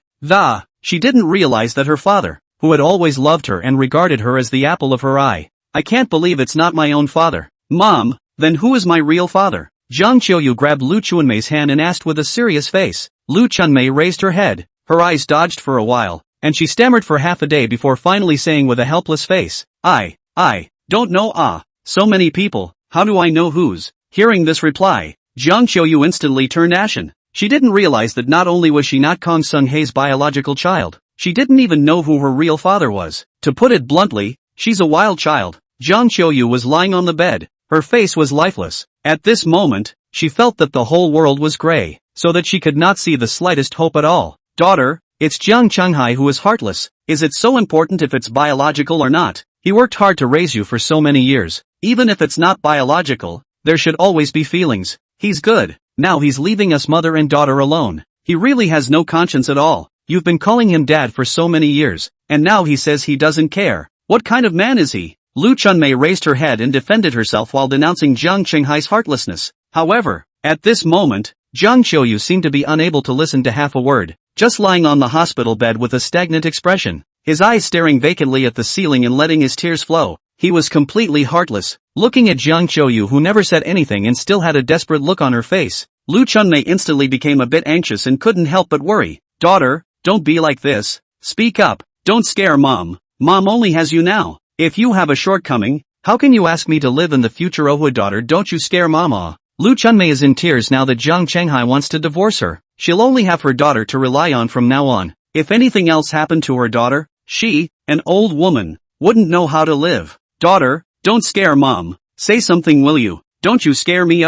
She didn't realize that her father, who had always loved her and regarded her as the apple of her eye. I can't believe it's not my own father. Mom, then who is my real father? Jiang Qiuyu grabbed Lu Chunmei's hand and asked with a serious face. Lu Chunmei raised her head, her eyes dodged for a while, and she stammered for half a day before finally saying with a helpless face, I don't know. So many people, how do I know whose? Hearing this reply, Jiang Qiuyu instantly turned ashen. She didn't realize that not only was she not Kong Sung-hae's biological child, she didn't even know who her real father was. To put it bluntly, she's a wild child. Jiang Qiuyu was lying on the bed. Her face was lifeless. At this moment, she felt that the whole world was gray, so that she could not see the slightest hope at all. Daughter, it's Jiang Qiuyu who is heartless. Is it so important if it's biological or not? He worked hard to raise you for so many years. Even if it's not biological, there should always be feelings. He's good. Now he's leaving us mother and daughter alone. He really has no conscience at all. You've been calling him dad for so many years, and now he says he doesn't care. What kind of man is he? Lu Chunmei raised her head and defended herself while denouncing Jiang Qiuyu's heartlessness. However, at this moment, Jiang Qiuyu seemed to be unable to listen to half a word, just lying on the hospital bed with a stagnant expression, his eyes staring vacantly at the ceiling and letting his tears flow. He was completely heartless. Looking at Jiang Qiuyu, who never said anything and still had a desperate look on her face, Lu Chunmei instantly became a bit anxious and couldn't help but worry. Daughter, don't be like this. Speak up. Don't scare Mom. Mom only has you now. If you have a shortcoming, how can you ask me to live in the future? Oh daughter, don't you scare Mama. Lu Chunmei is in tears now that Jiang Qiuyu wants to divorce her. She'll only have her daughter to rely on from now on. If anything else happened to her daughter, she, an old woman, wouldn't know how to live. Daughter, don't scare Mom. Say something, will you? Don't you scare me.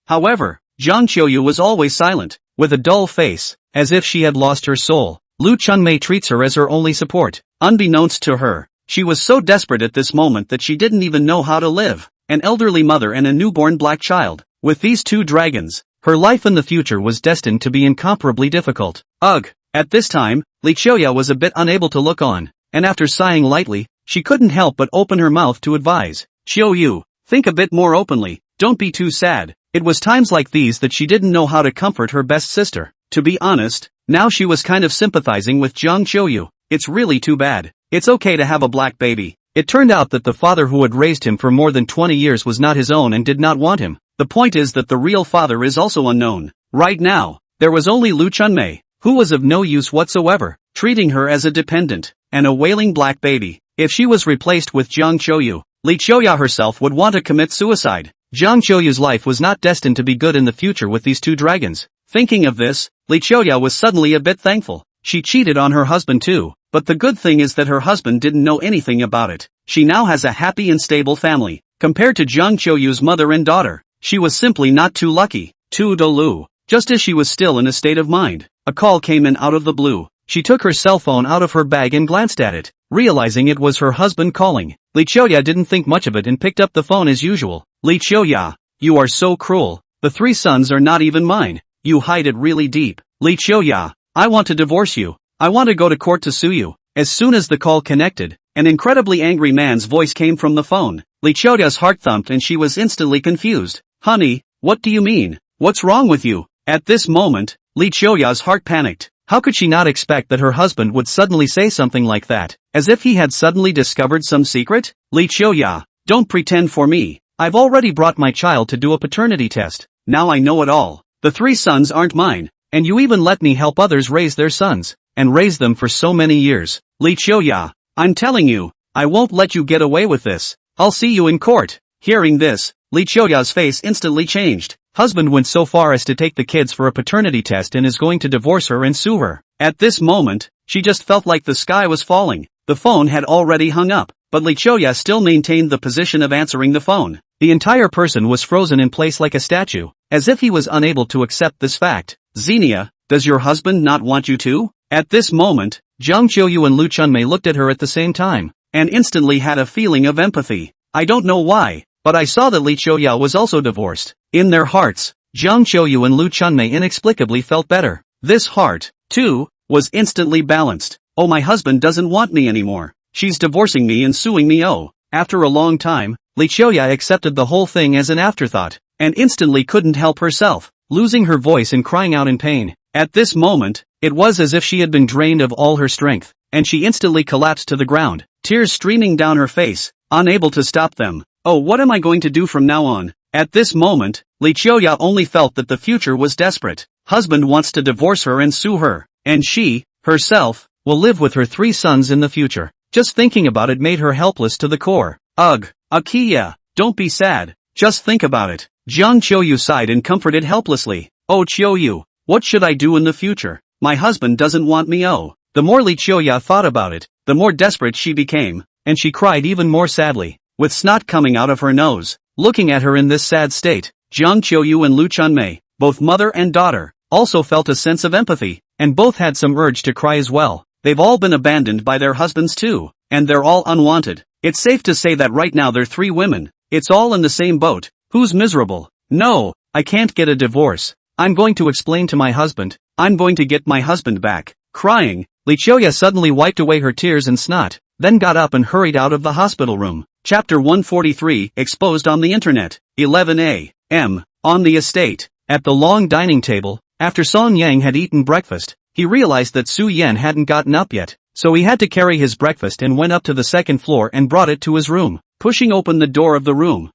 However, Jiang Qiuyu was always silent. With a dull face, as if she had lost her soul. Lu Chunmei treats her as her only support. Unbeknownst to her, she was so desperate at this moment that she didn't even know how to live. An elderly mother and a newborn black child. With these two dragons, her life in the future was destined to be incomparably difficult. Ugh! At this time, Li Qiuyu was a bit unable to look on, and after sighing lightly, she couldn't help but open her mouth to advise. Qiuyu, think a bit more openly, don't be too sad. It was times like these that she didn't know how to comfort her best sister. To be honest, now she was kind of sympathizing with Jiang Qiuyu. It's really too bad. It's okay to have a black baby. It turned out that the father who had raised him for more than 20 years was not his own and did not want him. The point is that the real father is also unknown. Right now, there was only Lu Chunmei, who was of no use whatsoever, treating her as a dependent, and a wailing black baby. If she was replaced with Jiang Qiuyu, Li Qiuyu herself would want to commit suicide. Jiang Qiuyu's life was not destined to be good in the future with these two dragons. Thinking of this, Li Qiuyu was suddenly a bit thankful. She cheated on her husband too, but the good thing is that her husband didn't know anything about it. She now has a happy and stable family. Compared to Jiang Qiuyu's mother and daughter, she was simply not too lucky. Toodaloo. Just as she was still in a state of mind, a call came in out of the blue. She took her cell phone out of her bag and glanced at it, realizing it was her husband calling. Li Qiuyu didn't think much of it and picked up the phone as usual. Li Qiuyu, you are so cruel. The 3 sons are not even mine. You hide it really deep. Li Qiuyu, I want to divorce you. I want to go to court to sue you. As soon as the call connected, an incredibly angry man's voice came from the phone. Li Qiuyu's heart thumped and she was instantly confused. Honey, what do you mean? What's wrong with you? At this moment, Li Qiuyu's heart panicked. How could she not expect that her husband would suddenly say something like that? As if he had suddenly discovered some secret? Li Qiuyu, don't pretend for me. I've already brought my child to do a paternity test. Now I know it all. The 3 sons aren't mine, and you even let me help others raise their sons, and raise them for so many years. Li Qiuyu, I'm telling you, I won't let you get away with this. I'll see you in court. Hearing this, Li Qiuyu's face instantly changed. Husband went so far as to take the kids for a paternity test and is going to divorce her and sue her. At this moment, she just felt like the sky was falling. The phone had already hung up, but Li Qiuyu still maintained the position of answering the phone. The entire person was frozen in place like a statue, as if he was unable to accept this fact. Xenia, does your husband not want you to? At this moment, Jiang Qiuyu and Lu Chunmei looked at her at the same time, and instantly had a feeling of empathy. I don't know why, but I saw that Li Qiuyu was also divorced. In their hearts, Jiang Qiuyu and Lu Chunmei inexplicably felt better. This heart, too, was instantly balanced. Oh, my husband doesn't want me anymore. She's divorcing me and suing me. Oh. After a long time, Li Qiuyu accepted the whole thing as an afterthought, and instantly couldn't help herself, losing her voice and crying out in pain. At this moment, it was as if she had been drained of all her strength, and she instantly collapsed to the ground, tears streaming down her face, unable to stop them. Oh, what am I going to do from now on? At this moment, Li Qiuyu only felt that the future was desperate. Husband wants to divorce her and sue her, and she, herself, will live with her 3 sons in the future. Just thinking about it made her helpless to the core. Ugh, Akiya, don't be sad, just think about it. Jiang Qiuyu sighed and comforted helplessly. Oh Qiuyu, what should I do in the future? My husband doesn't want me. Oh. The more Li Qiuyu thought about it, the more desperate she became, and she cried even more sadly, with snot coming out of her nose. Looking at her in this sad state, Jiang Qiuyu and Lu Chunmei, both mother and daughter, also felt a sense of empathy, and both had some urge to cry as well. They've all been abandoned by their husbands too, and they're all unwanted. It's safe to say that right now they're 3 women. It's all in the same boat. Who's miserable? No, I can't get a divorce. I'm going to explain to my husband. I'm going to get my husband back. Crying, Li Qiuyu suddenly wiped away her tears and snot, then got up and hurried out of the hospital room. Chapter 143, exposed on the internet. 11 a.m. On the estate. At the long dining table, after Song Yang had eaten breakfast, he realized that Su Yan hadn't gotten up yet, so he had to carry his breakfast and went up to the 2nd floor and brought it to his room. Pushing open the door of the room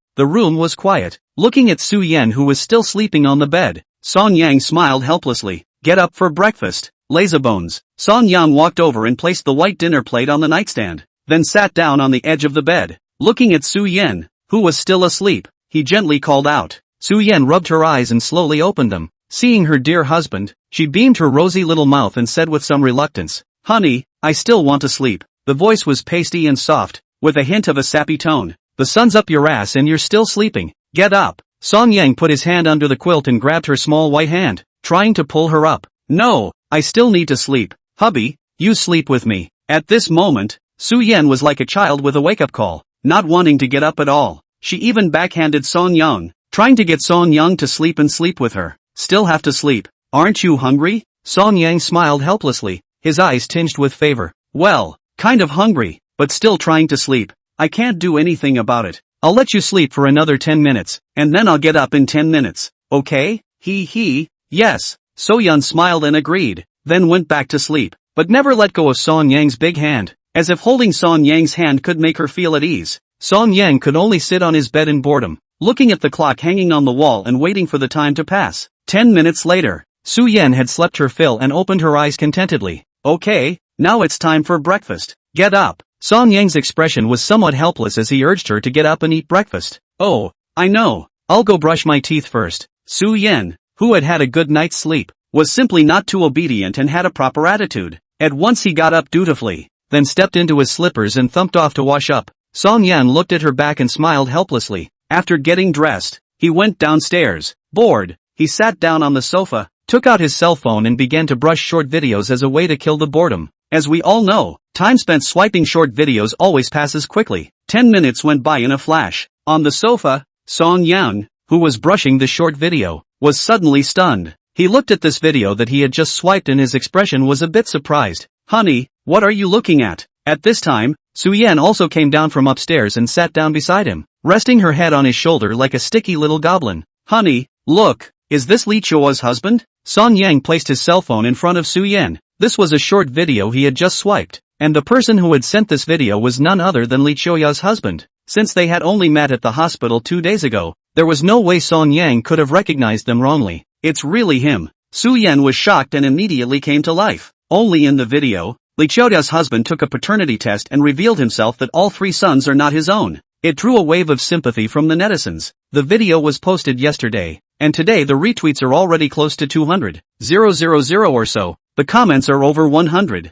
was quiet. Looking at Su Yan who was still sleeping on the bed, Song Yang smiled helplessly. Get up for breakfast, lazybones. Song Yang walked over and placed the white dinner plate on the nightstand, then sat down on the edge of the bed. Looking at Su Yan, who was still asleep, he gently called out. Su Yan rubbed her eyes and slowly opened them. Seeing her dear husband, she beamed her rosy little mouth and said with some reluctance, Honey, I still want to sleep. The voice was pasty and soft, with a hint of a sappy tone. The sun's up your ass and you're still sleeping. Get up. Song Yang put his hand under the quilt and grabbed her small white hand, trying to pull her up. No, I still need to sleep. Hubby, you sleep with me. At this moment, Su Yan was like a child with a wake-up call, not wanting to get up at all. She even backhanded Song Yang, trying to get Song Yang to sleep and sleep with her. Still have to sleep. Aren't you hungry? Song Yang smiled helplessly, his eyes tinged with favor. Well, kind of hungry, but still trying to sleep. I can't do anything about it. I'll let you sleep for another 10 minutes, and then I'll get up in 10 minutes. Okay? Yes. So Yan smiled and agreed, then went back to sleep, but never let go of Song Yang's big hand, as if holding Song Yang's hand could make her feel at ease. Song Yang could only sit on his bed in boredom, looking at the clock hanging on the wall and waiting for the time to pass. 10 minutes later, Su Yan had slept her fill and opened her eyes contentedly. Okay, now it's time for breakfast. Get up. Song Yang's expression was somewhat helpless as he urged her to get up and eat breakfast. Oh, I know. I'll go brush my teeth first. Su Yan, who had had a good night's sleep, was simply not too obedient and had a proper attitude. At once he got up dutifully, then stepped into his slippers and thumped off to wash up. Song Yan looked at her back and smiled helplessly. After getting dressed, he went downstairs. Bored, he sat down on the sofa, took out his cell phone and began to brush short videos as a way to kill the boredom. As we all know, time spent swiping short videos always passes quickly. 10 minutes went by in a flash. On the sofa, Song Yang, who was brushing the short video, was suddenly stunned. He looked at this video that he had just swiped and his expression was a bit surprised. Honey, what are you looking at? At this time, Su Yan also came down from upstairs and sat down beside him, resting her head on his shoulder like a sticky little goblin. Honey, look, is this Li Qiuyu's husband? Song Yang placed his cell phone in front of Su Yan. This was a short video he had just swiped, and the person who had sent this video was none other than Li Qiuyu's husband. Since they had only met at the hospital 2 days ago, there was no way Song Yang could have recognized them wrongly. It's really him. Su Yan was shocked and immediately came to life. Only in the video, Li Qiuyu's husband took a paternity test and revealed himself that all 3 sons are not his own. It drew a wave of sympathy from the netizens. The video was posted yesterday, and today the retweets are already close to 200,000 or so. The comments are over 100,000,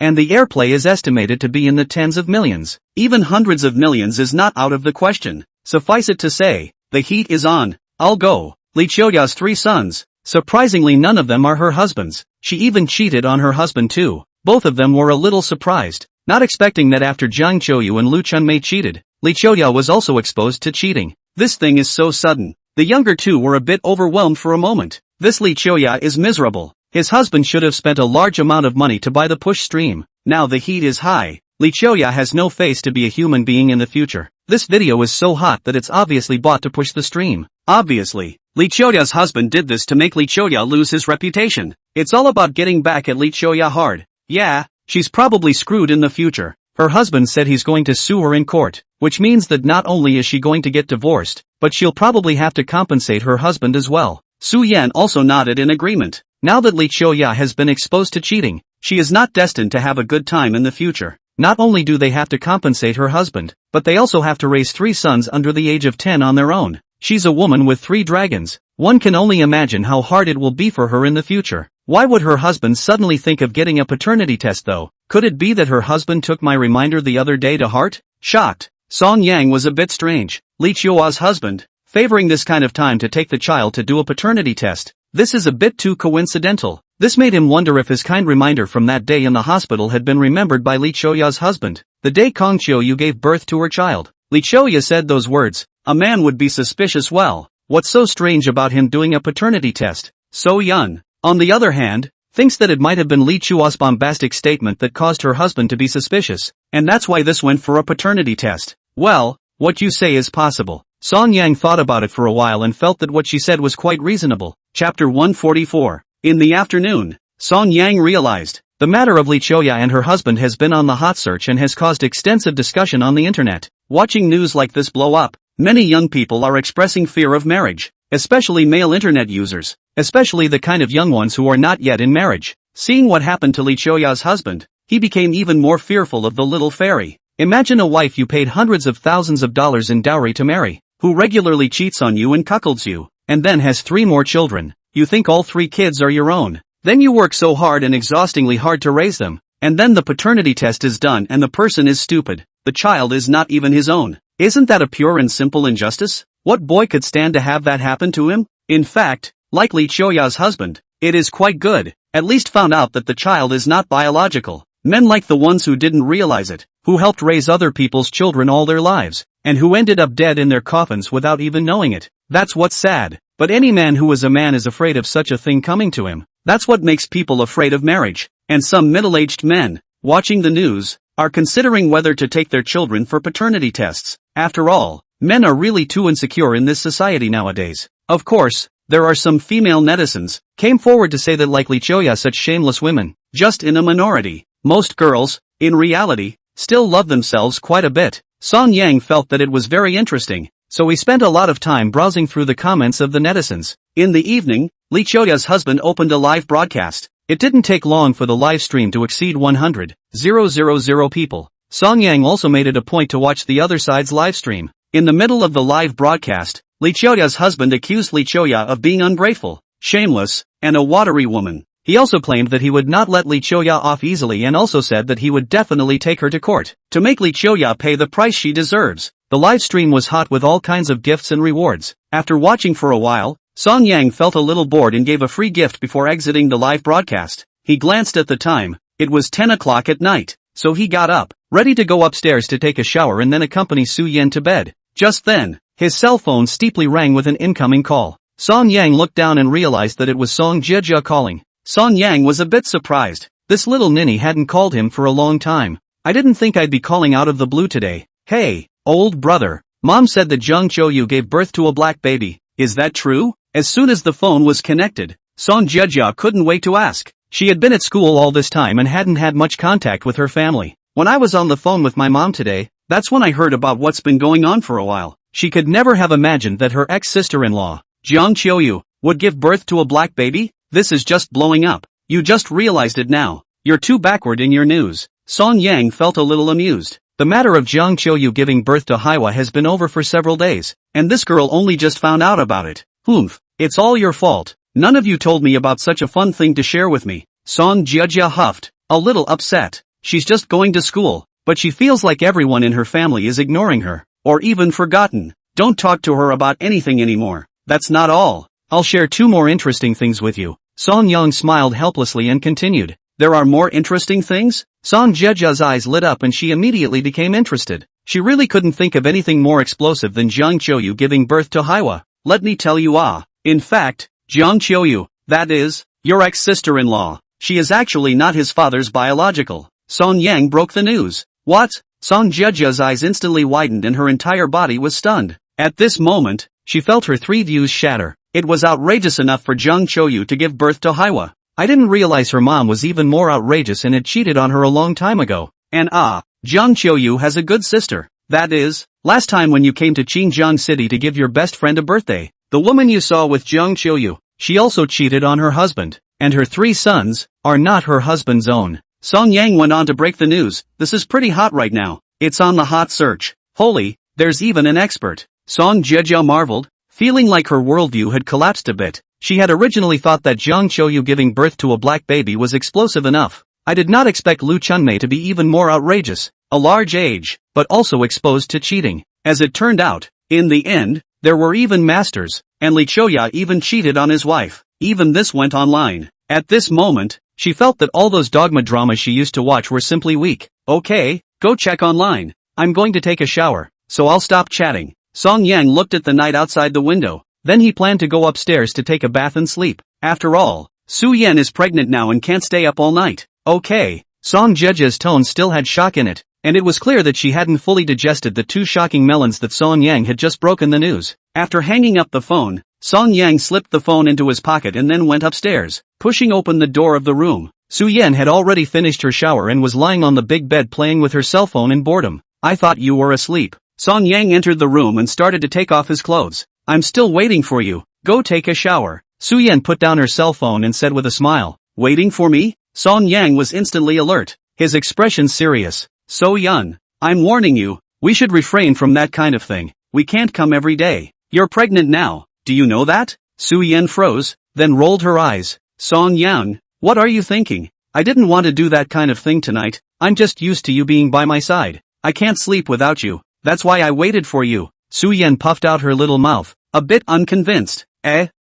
and the airplay is estimated to be in the tens of millions. Even hundreds of millions is not out of the question. Suffice it to say, the heat is on. I'll go. Li Qiuyu's 3 sons. Surprisingly, none of them are her husbands. She even cheated on her husband too. Both of them were a little surprised, not expecting that after Jiang Qiuyu and Lu Chunmei cheated, Li Qiuyu was also exposed to cheating. This thing is so sudden. The younger two were a bit overwhelmed for a moment. This Li Qiuyu is miserable. His husband should have spent a large amount of money to buy the push stream. Now the heat is high. Li Qiuyu has no face to be a human being in the future. This video is so hot that it's obviously bought to push the stream. Obviously, Li Qiuyu's husband did this to make Li Qiuyu lose his reputation. It's all about getting back at Li Qiuyu hard. Yeah, she's probably screwed in the future. Her husband said he's going to sue her in court, which means that not only is she going to get divorced, but she'll probably have to compensate her husband as well. Su Yan also nodded in agreement. Now that Li Qiuyu has been exposed to cheating, she is not destined to have a good time in the future. Not only do they have to compensate her husband, but they also have to raise 3 sons under the age of 10 on their own. She's a woman with 3 dragons. One can only imagine how hard it will be for her in the future. Why would her husband suddenly think of getting a paternity test though? Could it be that her husband took my reminder the other day to heart? Shocked, Song Yang was a bit strange. Li Qiuyu's husband, favoring this kind of time to take the child to do a paternity test. This is a bit too coincidental. This made him wonder if his kind reminder from that day in the hospital had been remembered by Li Qiuyu's husband. The day Kong Qiuyu gave birth to her child, Li Qiuyu said those words. A man would be suspicious. Well, what's so strange about him doing a paternity test? So Yun, on the other hand, thinks that it might have been Li Qiuyu's bombastic statement that caused her husband to be suspicious, and that's why this went for a paternity test. Well, what you say is possible. Song Yang thought about it for a while and felt that what she said was quite reasonable. Chapter 144. In the afternoon, Song Yang realized, the matter of Li Qiuyu and her husband has been on the hot search and has caused extensive discussion on the internet. Watching news like this blow up, many young people are expressing fear of marriage, especially male internet users, especially the kind of young ones who are not yet in marriage. Seeing what happened to Li Qiuyu's husband, he became even more fearful of the little fairy. Imagine a wife you paid hundreds of thousands of dollars in dowry to marry, who regularly cheats on you and cuckolds you, and then has 3 more children. You think all 3 kids are your own. Then you work so hard and exhaustingly hard to raise them, and then the paternity test is done and the person is stupid. The child is not even his own. Isn't that a pure and simple injustice? What boy could stand to have that happen to him? In fact, like Li Qiuyu's husband, It is quite good. At least found out that the child is not biological. Men like the ones who didn't realize it, who helped raise other people's children all their lives, and who ended up dead in their coffins without even knowing it. That's what's sad. But any man who is a man is afraid of such a thing coming to him. That's what makes people afraid of marriage. And some middle-aged men, watching the news, are considering whether to take their children for paternity tests. After all, men are really too insecure in this society nowadays. Of course, there are some female netizens, came forward to say that like Lee Qiuyu such shameless women, just in a minority. Most girls, in reality, still love themselves quite a bit. Song Yang felt that it was very interesting, so he spent a lot of time browsing through the comments of the netizens. In the evening, Lee Qiuyu's husband opened a live broadcast. It didn't take long for the live stream to exceed 100,000 people. Song Yang also made it a point to watch the other side's live stream. In the middle of the live broadcast, Lee Qiuyu's husband accused Lee Qiuyu of being ungrateful, shameless, and a watery woman. He also claimed that he would not let Lee Qiuyu off easily and also said that he would definitely take her to court to make Lee Qiuyu pay the price she deserves. The live stream was hot with all kinds of gifts and rewards. After watching for a while, Song Yang felt a little bored and gave a free gift before exiting the live broadcast. He glanced at the time. It was 10 o'clock at night, so he got up, ready to go upstairs to take a shower and then accompany Su Yan to bed. Just then, his cell phone steeply rang with an incoming call. Song Yang looked down and realized that it was Song Qiuyu calling. Song Yang was a bit surprised. This little ninny hadn't called him for a long time. I didn't think I'd be calling out of the blue today. Hey, old brother. Mom said that Jiang Qiuyu gave birth to a black baby. Is that true? As soon as the phone was connected, Song Qiuyu couldn't wait to ask. She had been at school all this time and hadn't had much contact with her family. When I was on the phone with my mom today, that's when I heard about what's been going on for a while. She could never have imagined that her ex-sister-in-law, Jiang Qiuyu, would give birth to a black baby. This is just blowing up. You just realized it now. You're too backward in your news. Song Yang felt a little amused. The matter of Jiang Qiuyu giving birth to Haiwa has been over for several days, and this girl only just found out about it. Humph, it's all your fault. None of you told me about such a fun thing to share with me. Song Qiuyu huffed, a little upset. She's just going to school, but she feels like everyone in her family is ignoring her, or even forgotten. Don't talk to her about anything anymore. That's not all. I'll share 2 more interesting things with you. Song Yang smiled helplessly and continued. There are more interesting things? Song Qiuyu's eyes lit up and she immediately became interested. She really couldn't think of anything more explosive than Jiang Qiuyu giving birth to Haiwa. Let me tell you in fact, Jiang Qiuyu, that is, your ex-sister-in-law. She is actually not his father's biological. Song Yang broke the news. What? Song Qiuyu's eyes instantly widened and her entire body was stunned. At this moment, she felt her 3 views shatter. It was outrageous enough for Jiang Qiuyu to give birth to Haiwa. I didn't realize her mom was even more outrageous and had cheated on her a long time ago. And Jiang Qiuyu has a good sister. That is, last time when you came to Qingjiang City to give your best friend a birthday, the woman you saw with Jiang Qiuyu, she also cheated on her husband, and her 3 sons are not her husband's own. Song Yang went on to break the news. This is pretty hot right now. It's on the hot search. Holy, there's even an expert. Song Qiuyu marveled, feeling like her worldview had collapsed a bit. She had originally thought that Jiang Qiuyu giving birth to a black baby was explosive enough. I did not expect Lu Chunmei to be even more outrageous. A large age, but also exposed to cheating. As it turned out, in the end, there were even masters, and Lee Qiuyu even cheated on his wife. Even this went online. At this moment, she felt that all those dogma dramas she used to watch were simply weak. Okay, go check online. I'm going to take a shower, so I'll stop chatting. Song Yang looked at the night outside the window. Then he planned to go upstairs to take a bath and sleep. After all, Su Yan is pregnant now and can't stay up all night. Okay. Song Qiuyu's tone still had shock in it, and it was clear that she hadn't fully digested the 2 shocking melons that Song Yang had just broken the news. After hanging up the phone, Song Yang slipped the phone into his pocket and then went upstairs, pushing open the door of the room. Su Yan had already finished her shower and was lying on the big bed playing with her cell phone in boredom. I thought you were asleep. Song Yang entered the room and started to take off his clothes. I'm still waiting for you. Go take a shower. Su Yan put down her cell phone and said with a smile, waiting for me? Song Yang was instantly alert, his expression serious. So Yan, I'm warning you, we should refrain from that kind of thing. We can't come every day. You're pregnant now, do you know that? Su Yan froze, then rolled her eyes. Song Yang, what are you thinking? I didn't want to do that kind of thing tonight. I'm just used to you being by my side. I can't sleep without you. That's why I waited for you. Su Yan puffed out her little mouth, a bit unconvinced.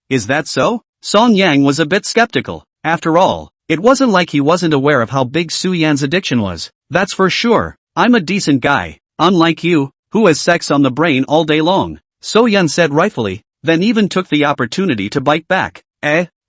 Is that so? Song Yang was a bit skeptical. After all, it wasn't like he wasn't aware of how big Su Yan's addiction was. That's for sure. I'm a decent guy, unlike you, who has sex on the brain all day long, So Yan said rightfully, then even took the opportunity to bite back.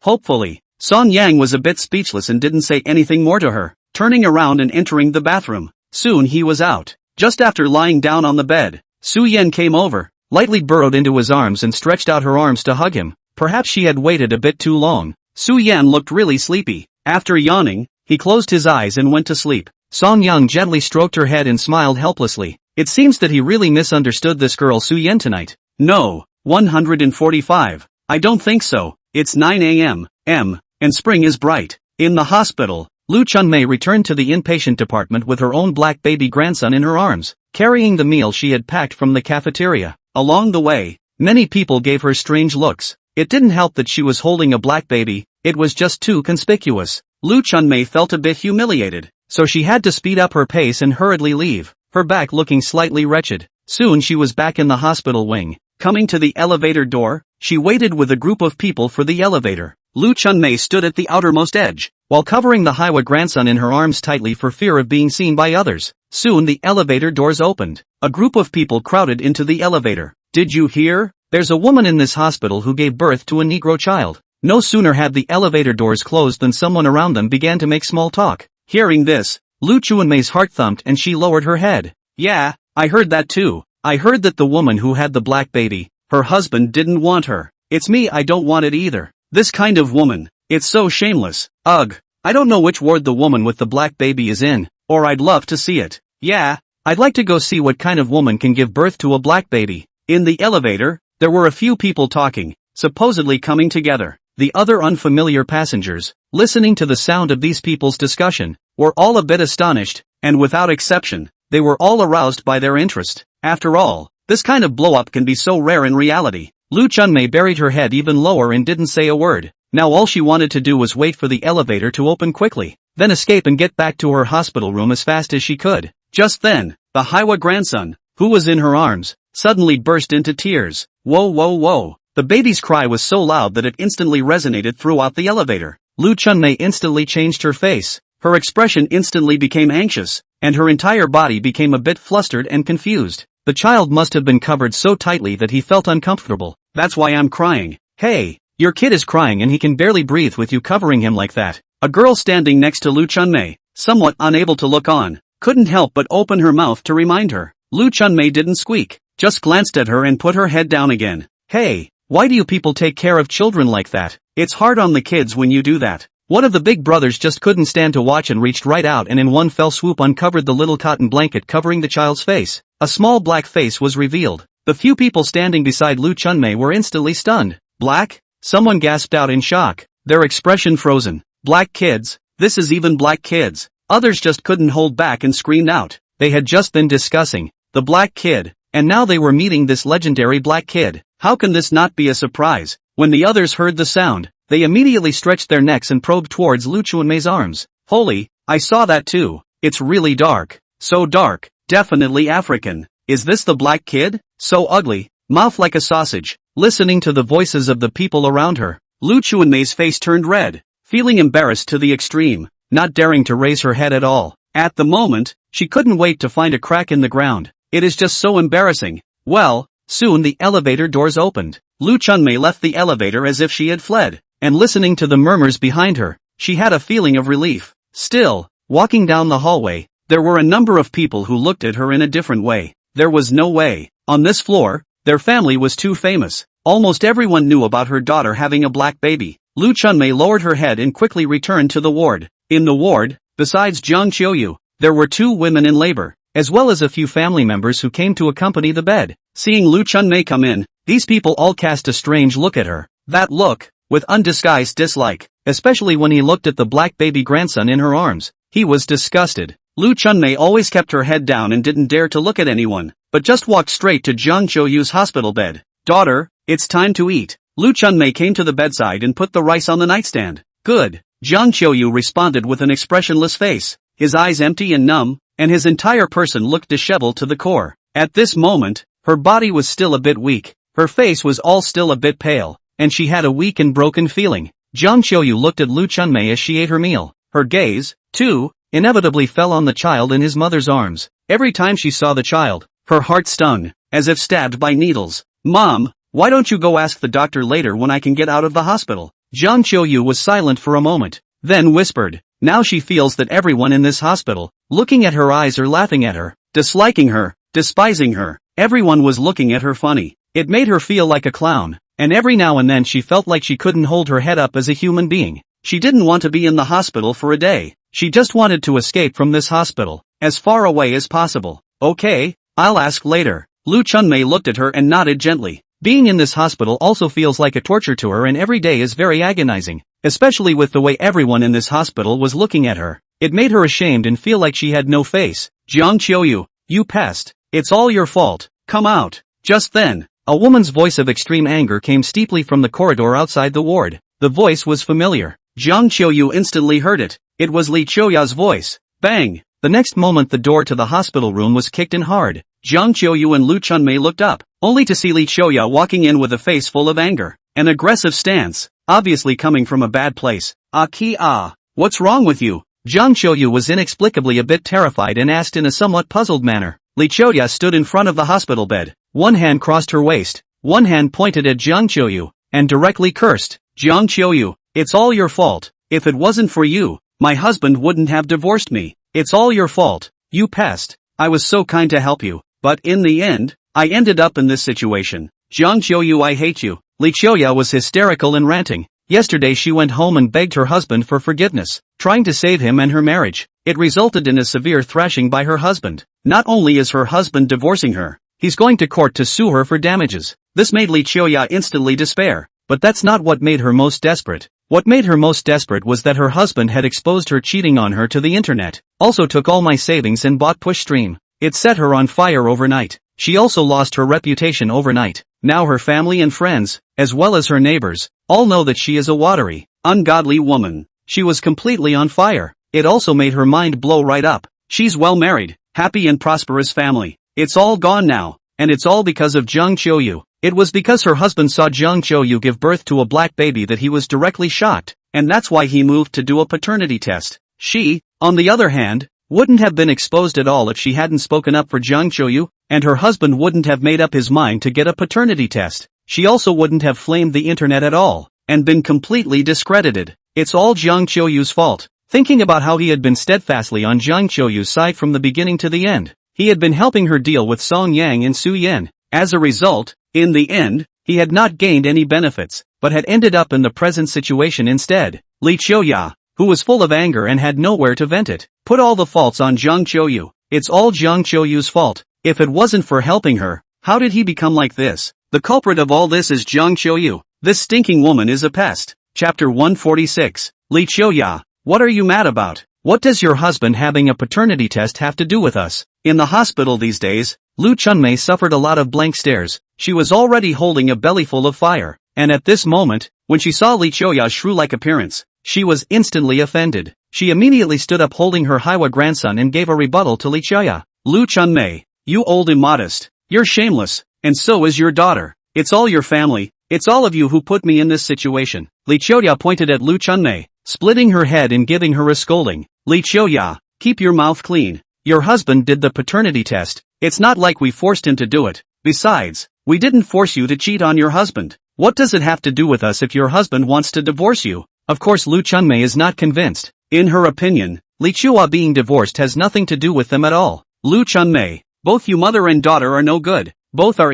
Hopefully. Song Yang was a bit speechless and didn't say anything more to her, turning around and entering the bathroom. Soon he was out. Just after lying down on the bed, Su Yan came over, lightly burrowed into his arms and stretched out her arms to hug him. Perhaps she had waited a bit too long. Su Yan looked really sleepy. After yawning, he closed his eyes and went to sleep. Song Yang gently stroked her head and smiled helplessly. It seems that he really misunderstood this girl Su Yan tonight. No, 145. I don't think so. It's 9 a.m. And spring is bright. In the hospital, Lu Chunmei returned to the inpatient department with her own black baby grandson in her arms, carrying the meal she had packed from the cafeteria. Along the way, many people gave her strange looks. It didn't help that she was holding a black baby, it was just too conspicuous. Lu Chunmei felt a bit humiliated, so she had to speed up her pace and hurriedly leave, her back looking slightly wretched. Soon she was back in the hospital wing. Coming to the elevator door, she waited with a group of people for the elevator. Lu Chunmei stood at the outermost edge, while covering the Haiwa grandson in her arms tightly for fear of being seen by others. Soon the elevator doors opened. A group of people crowded into the elevator. Did you hear? There's a woman in this hospital who gave birth to a Negro child. No sooner had the elevator doors closed than someone around them began to make small talk. Hearing this, Lu Chunmei's heart thumped and she lowered her head. Yeah, I heard that too. I heard that the woman who had the black baby, her husband didn't want her. It's me, I don't want it either. This kind of woman, it's so shameless. Ugh, I don't know which ward the woman with the black baby is in, or I'd love to see it. Yeah, I'd like to go see what kind of woman can give birth to a black baby. In the elevator, there were a few people talking, supposedly coming together. The other unfamiliar passengers, listening to the sound of these people's discussion, were all a bit astonished, and without exception, they were all aroused by their interest. After all, this kind of blow-up can be so rare in reality. Lu Chunmei buried her head even lower and didn't say a word. Now all she wanted to do was wait for the elevator to open quickly, then escape and get back to her hospital room as fast as she could. Just then, the Haiwa grandson, who was in her arms, suddenly burst into tears. Whoa whoa whoa. The baby's cry was so loud that it instantly resonated throughout the elevator. Lu Chunmei instantly changed her face. Her expression instantly became anxious, and her entire body became a bit flustered and confused. The child must have been covered so tightly that he felt uncomfortable. That's why I'm crying. Hey, your kid is crying and he can barely breathe with you covering him like that. A girl standing next to Lu Chunmei, somewhat unable to look on, couldn't help but open her mouth to remind her. Lu Chunmei didn't squeak, just glanced at her and put her head down again. Hey, why do you people take care of children like that? It's hard on the kids when you do that. One of the big brothers just couldn't stand to watch and reached right out and in one fell swoop uncovered the little cotton blanket covering the child's face. A small black face was revealed. The few people standing beside Lu Chunmei were instantly stunned. Black? Someone gasped out in shock, their expression frozen. Black kids? This is even black kids. Others just couldn't hold back and screamed out. They had just been discussing the black kid, and now they were meeting this legendary black kid. How can this not be a surprise? When the others heard the sound, they immediately stretched their necks and probed towards Lu Chunmei's arms. Holy, I saw that too. It's really dark. So dark, definitely African. Is this the black kid? So ugly, mouth like a sausage. Listening to the voices of the people around her, Lu Chunmei's face turned red, feeling embarrassed to the extreme, not daring to raise her head at all. At the moment, she couldn't wait to find a crack in the ground. It is just so embarrassing. Well, soon the elevator doors opened. Lu Chunmei left the elevator as if she had fled, and listening to the murmurs behind her, she had a feeling of relief. Still, walking down the hallway, there were a number of people who looked at her in a different way. There was no way. On this floor, their family was too famous. Almost everyone knew about her daughter having a black baby. Lu Chunmei lowered her head and quickly returned to the ward. In the ward, besides Jiang Qiuyu, there were 2 women in labor, as well as a few family members who came to accompany the bed. Seeing Lu Chunmei come in, these people all cast a strange look at her. That look, with undisguised dislike, especially when he looked at the black baby grandson in her arms. He was disgusted. Lu Chunmei always kept her head down and didn't dare to look at anyone, but just walked straight to Jiang Qiuyu's hospital bed. Daughter, it's time to eat. Lu Chunmei came to the bedside and put the rice on the nightstand. Good. Jiang Qiuyu responded with an expressionless face, his eyes empty and numb, and his entire person looked disheveled to the core. At this moment, her body was still a bit weak, her face was all still a bit pale, and she had a weak and broken feeling. Jiang Qiuyu looked at Lu Chunmei as she ate her meal. Her gaze, too, inevitably fell on the child in his mother's arms. Every time she saw the child, her heart stung, as if stabbed by needles. "Mom, why don't you go ask the doctor later when I can get out of the hospital?" Jiang Qiuyu was silent for a moment, then whispered. Now she feels that everyone in this hospital, looking at her eyes or laughing at her, disliking her, despising her, everyone was looking at her funny. It made her feel like a clown, and every now and then she felt like she couldn't hold her head up as a human being. She didn't want to be in the hospital for a day. She just wanted to escape from this hospital, as far away as possible. "Okay, I'll ask later." Lu Chunmei looked at her and nodded gently. Being in this hospital also feels like a torture to her, and every day is very agonizing, especially with the way everyone in this hospital was looking at her. It made her ashamed and feel like she had no face. "Jiang Qiuyu, you pest. It's all your fault. Come out." Just then, a woman's voice of extreme anger came steeply from the corridor outside the ward. The voice was familiar. Jiang Qiuyu instantly heard it. It was Li Qiuya's voice. Bang! The next moment the door to the hospital room was kicked in hard. Jiang Qiuyu and Lu Chunmei looked up, only to see Li Qiuya walking in with a face full of anger. An aggressive stance, obviously coming from a bad place. What's wrong with you?" Jiang Qiuyu was inexplicably a bit terrified and asked in a somewhat puzzled manner. Li Qiuya stood in front of the hospital bed. One hand crossed her waist, one hand pointed at Jiang Qiuyu, and directly cursed. "Jiang Qiuyu, it's all your fault. If it wasn't for you, my husband wouldn't have divorced me. It's all your fault, you pest. I was so kind to help you, but in the end, I ended up in this situation. Jiang Qiuyu, I hate you." Li Qiuya was hysterical and ranting. Yesterday she went home and begged her husband for forgiveness, trying to save him and her marriage. It resulted in a severe thrashing by her husband. Not only is her husband divorcing her, he's going to court to sue her for damages. This made Li Qiuya instantly despair, but that's not what made her most desperate. What made her most desperate was that her husband had exposed her cheating on her to the internet, also took all my savings and bought Pushstream. It set her on fire overnight. She also lost her reputation overnight. Now her family and friends, as well as her neighbors, all know that she is a watery, ungodly woman. She was completely on fire. It also made her mind blow right up. She's well married, happy and prosperous family. It's all gone now, and it's all because of Jiang Qiuyu. It was because her husband saw Jiang Qiuyu give birth to a black baby that he was directly shocked, and that's why he moved to do a paternity test. She, on the other hand, wouldn't have been exposed at all if she hadn't spoken up for Jiang Qiuyu, and her husband wouldn't have made up his mind to get a paternity test. She also wouldn't have flamed the internet at all, and been completely discredited. It's all Jiang Qiuyu's fault. Thinking about how he had been steadfastly on Jiang Qiuyu's side from the beginning to the end, he had been helping her deal with Song Yang and Su Yan. As a result, in the end, he had not gained any benefits, but had ended up in the present situation instead. Li Qiuya, who was full of anger and had nowhere to vent it, put all the faults on Jiang Qiuyu. It's all Jiang Qiuyu's fault. If it wasn't for helping her, how did he become like this? The culprit of all this is Jiang Qiuyu. This stinking woman is a pest. Chapter 146. Li Qiuya, what are you mad about? What does your husband having a paternity test have to do with us? In the hospital these days, Lu Chunmei suffered a lot of blank stares. She was already holding a bellyful of fire, and at this moment, when she saw Li Qiuya's shrew-like appearance, she was instantly offended. She immediately stood up holding her Haiwa grandson and gave a rebuttal to Li Qiuya. Lu Chunmei, you old immodest. You're shameless, and so is your daughter. It's all your family. It's all of you who put me in this situation. Li Qiuya pointed at Lu Chunmei, splitting her head and giving her a scolding. Li Qiuya, keep your mouth clean. Your husband did the paternity test. It's not like we forced him to do it. Besides, we didn't force you to cheat on your husband. What does it have to do with us if your husband wants to divorce you? Of course Lu Chunmei is not convinced. In her opinion, Li Qiuya being divorced has nothing to do with them at all. Lu Chunmei, both you mother and daughter are no good. Both are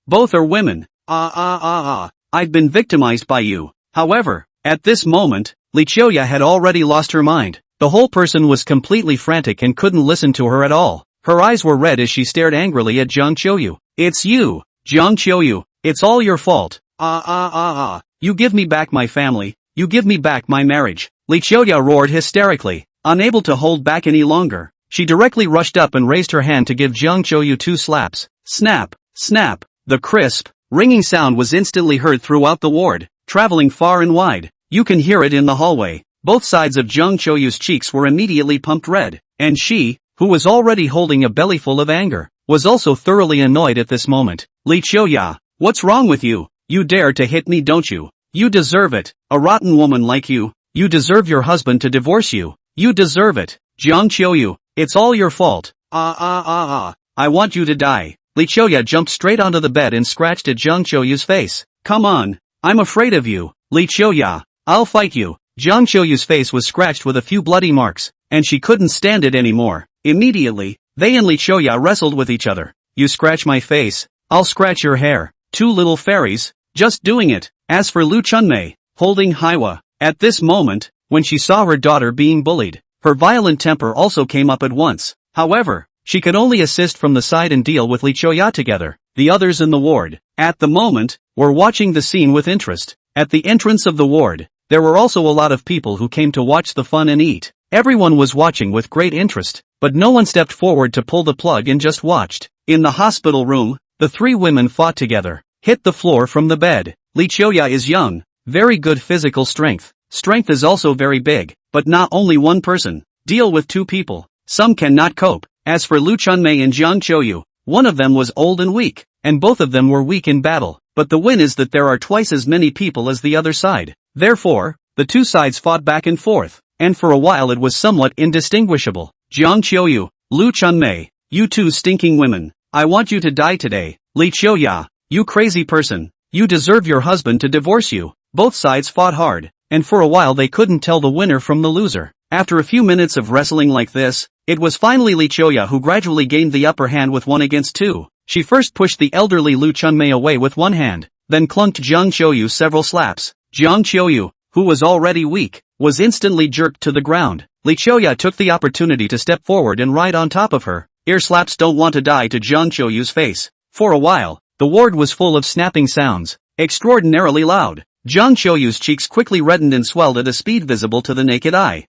both are women. I've been victimized by you. However, at this moment, Li Qiuya had already lost her mind. The whole person was completely frantic and couldn't listen to her at all. Her eyes were red as she stared angrily at Jiang Qiuyu. It's you, Jiang Qiuyu. It's all your fault. You give me back my family. You give me back my marriage. Li Qiuya roared hysterically, unable to hold back any longer. She directly rushed up and raised her hand to give Jiang Qiuyu 2 slaps. Snap, snap. The crisp, ringing sound was instantly heard throughout the ward, traveling far and wide. You can hear it in the hallway. Both sides of Jiang Qiuyu's cheeks were immediately pumped red, and she, who was already holding a bellyful of anger, was also thoroughly annoyed at this moment. Li Qiuya, what's wrong with you? You dare to hit me, don't you? You deserve it. A rotten woman like you. You deserve your husband to divorce you. You deserve it. Jiang Qiuyu, it's all your fault. I want you to die. Li Qiuyu jumped straight onto the bed and scratched at Jiang Qiuyu's face. Come on. I'm afraid of you. Li Qiuyu, I'll fight you. Jiang Qiuyu's face was scratched with a few bloody marks, and she couldn't stand it anymore. Immediately, they and Li Qiuyu wrestled with each other. You scratch my face, I'll scratch your hair. Two little fairies, just doing it. As for Lu Chunmei, holding Haiwa, at this moment, when she saw her daughter being bullied, her violent temper also came up at once. However, she could only assist from the side and deal with Li Qiuyu together. The others in the ward, at the moment, were watching the scene with interest. At the entrance of the ward, there were also a lot of people who came to watch the fun and eat. Everyone was watching with great interest, but no one stepped forward to pull the plug and just watched. In the hospital room, the three women fought together, hit the floor from the bed. Li Qiuyu is young, very good physical strength. Strength is also very big, but not only one person. Deal with two people. Some cannot cope. As for Lu Chunmei and Jiang Qiuyu, one of them was old and weak, and both of them were weak in battle. But the win is that there are twice as many people as the other side. Therefore, the two sides fought back and forth, and for a while it was somewhat indistinguishable. Jiang Qiuyu, Lu Chunmei, you two stinking women. I want you to die today. Li Qiuyu, you crazy person. You deserve your husband to divorce you. Both sides fought hard, and for a while they couldn't tell the winner from the loser. After a few minutes of wrestling like this, it was finally Li Qiuyu who gradually gained the upper hand with 1 against 2. She first pushed the elderly Lu Chunmei away with one hand, then clunked Jiang Qiuyu several slaps. Jiang Qiuyu, who was already weak, was instantly jerked to the ground. Li Qiuyu took the opportunity to step forward and ride on top of her. Ear slaps don't want to die to Jiang Qiuyu's face. For a while, the ward was full of snapping sounds, extraordinarily loud. Jiang Qiuyu's cheeks quickly reddened and swelled at a speed visible to the naked eye.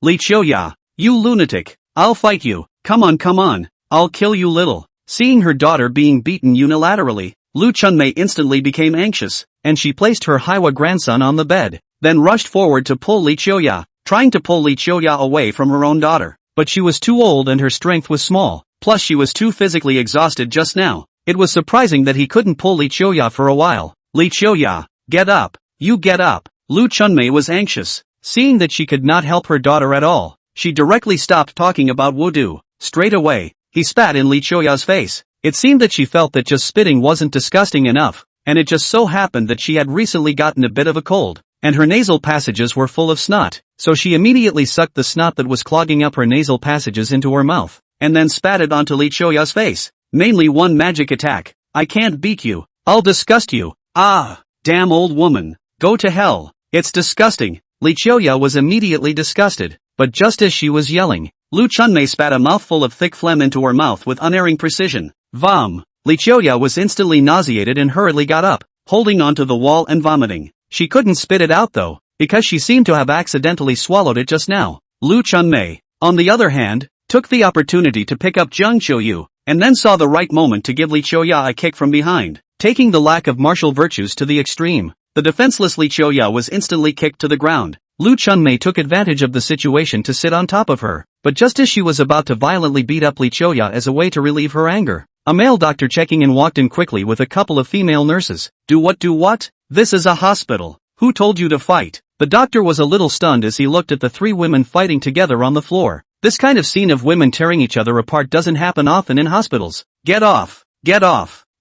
Li Qiuyu, you lunatic, I'll fight you. Come on, I'll kill you little. Seeing her daughter being beaten unilaterally, Lu Chunmei instantly became anxious, and she placed her Haiwa grandson on the bed, then rushed forward to pull Li Qiuyu, trying to pull Li Qiuyu away from her own daughter. But she was too old and her strength was small, plus she was too physically exhausted just now. It was surprising that he couldn't pull Li Qiuyu for a while. Li Qiuyu, get up, you get up. Lu Chunmei was anxious, seeing that she could not help her daughter at all. She directly stopped talking about wudu. Straight away, he spat in Li Qiuyu's face. It seemed that she felt that just spitting wasn't disgusting enough, and it just so happened that she had recently gotten a bit of a cold, and her nasal passages were full of snot, so she immediately sucked the snot that was clogging up her nasal passages into her mouth, and then spat it onto Li Qiuyu's face. Mainly one magic attack. I can't beat you. I'll disgust you. Damn old woman. Go to hell. It's disgusting. Li Qiuyu was immediately disgusted, but just as she was yelling, Lu Chunmei spat a mouthful of thick phlegm into her mouth with unerring precision. Vom. Li Qiuyu was instantly nauseated and hurriedly got up, holding onto the wall and vomiting. She couldn't spit it out though, because she seemed to have accidentally swallowed it just now. Lu Chunmei, on the other hand, took the opportunity to pick up Jiang Qiuyu, and then saw the right moment to give Li Qiuyu a kick from behind, taking the lack of martial virtues to the extreme. The defenseless Li Qiuyu was instantly kicked to the ground. Lu Chunmei took advantage of the situation to sit on top of her, but just as she was about to violently beat up Li Qiuyu as a way to relieve her anger, a male doctor checking in walked in quickly with a couple of female nurses. Do what? This is a hospital. Who told you to fight? The doctor was a little stunned as he looked at the three women fighting together on the floor. This kind of scene of women tearing each other apart doesn't happen often in hospitals. Get off.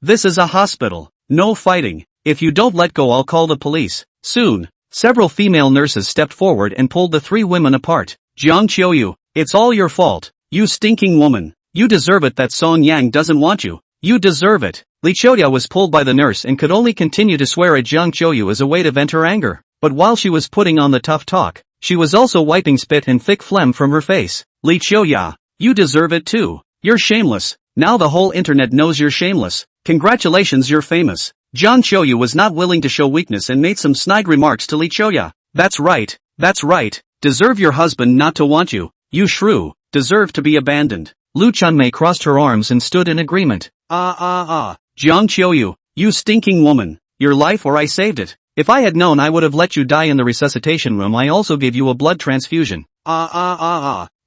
This is a hospital. No fighting. If you don't let go, I'll call the police. Soon. Several female nurses stepped forward and pulled the three women apart. Jiang Qiuyu, it's all your fault. You stinking woman. You deserve it that Song Yang doesn't want you. You deserve it. Li Qiuyu was pulled by the nurse and could only continue to swear at Jiang Qiuyu as a way to vent her anger. But while she was putting on the tough talk, she was also wiping spit and thick phlegm from her face. Li Qiuyu, you deserve it too. You're shameless. Now the whole internet knows you're shameless. Congratulations, you're famous. Jiang Qiuyu was not willing to show weakness and made some snide remarks to Li Qiuyu. That's right. Deserve your husband not to want you. You shrew. Deserve to be abandoned. Lu Chunmei crossed her arms and stood in agreement. Jiang Qiuyu, you stinking woman. Your life or I saved it. If I had known I would have let you die in the resuscitation room. I also gave you a blood transfusion.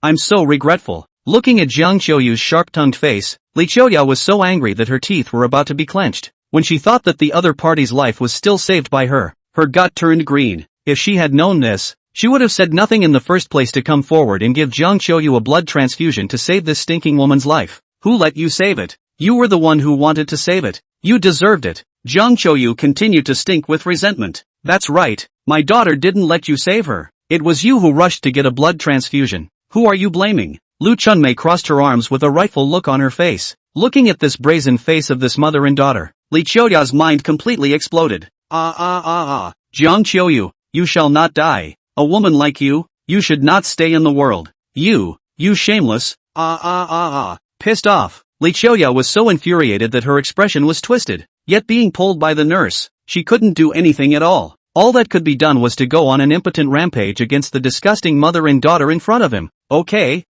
I'm so regretful. Looking at Jiang Qiuyu's sharp-tongued face, Li Qiuyu was so angry that her teeth were about to be clenched. when she thought that the other party's life was still saved by her, her gut turned green. If she had known this, she would have said nothing in the first place to come forward and give Jiang Qiuyu a blood transfusion to save this stinking woman's life. Who let you save it? You were the one who wanted to save it. You deserved it. Jiang Qiuyu continued to stink with resentment. That's right, my daughter didn't let you save her. It was you who rushed to get a blood transfusion. Who are you blaming? Lu Chunmei crossed her arms with a rightful look on her face. Looking at this brazen face of this mother and daughter, Li Qiuya's mind completely exploded. Jiang Qiuyu, you shall not die. A woman like you, you should not stay in the world. You shameless. Pissed off, Li Qiuyu was so infuriated that her expression was twisted. Yet being pulled by the nurse, she couldn't do anything at all. All that could be done was to go on an impotent rampage against the disgusting mother and daughter in front of him. Okay,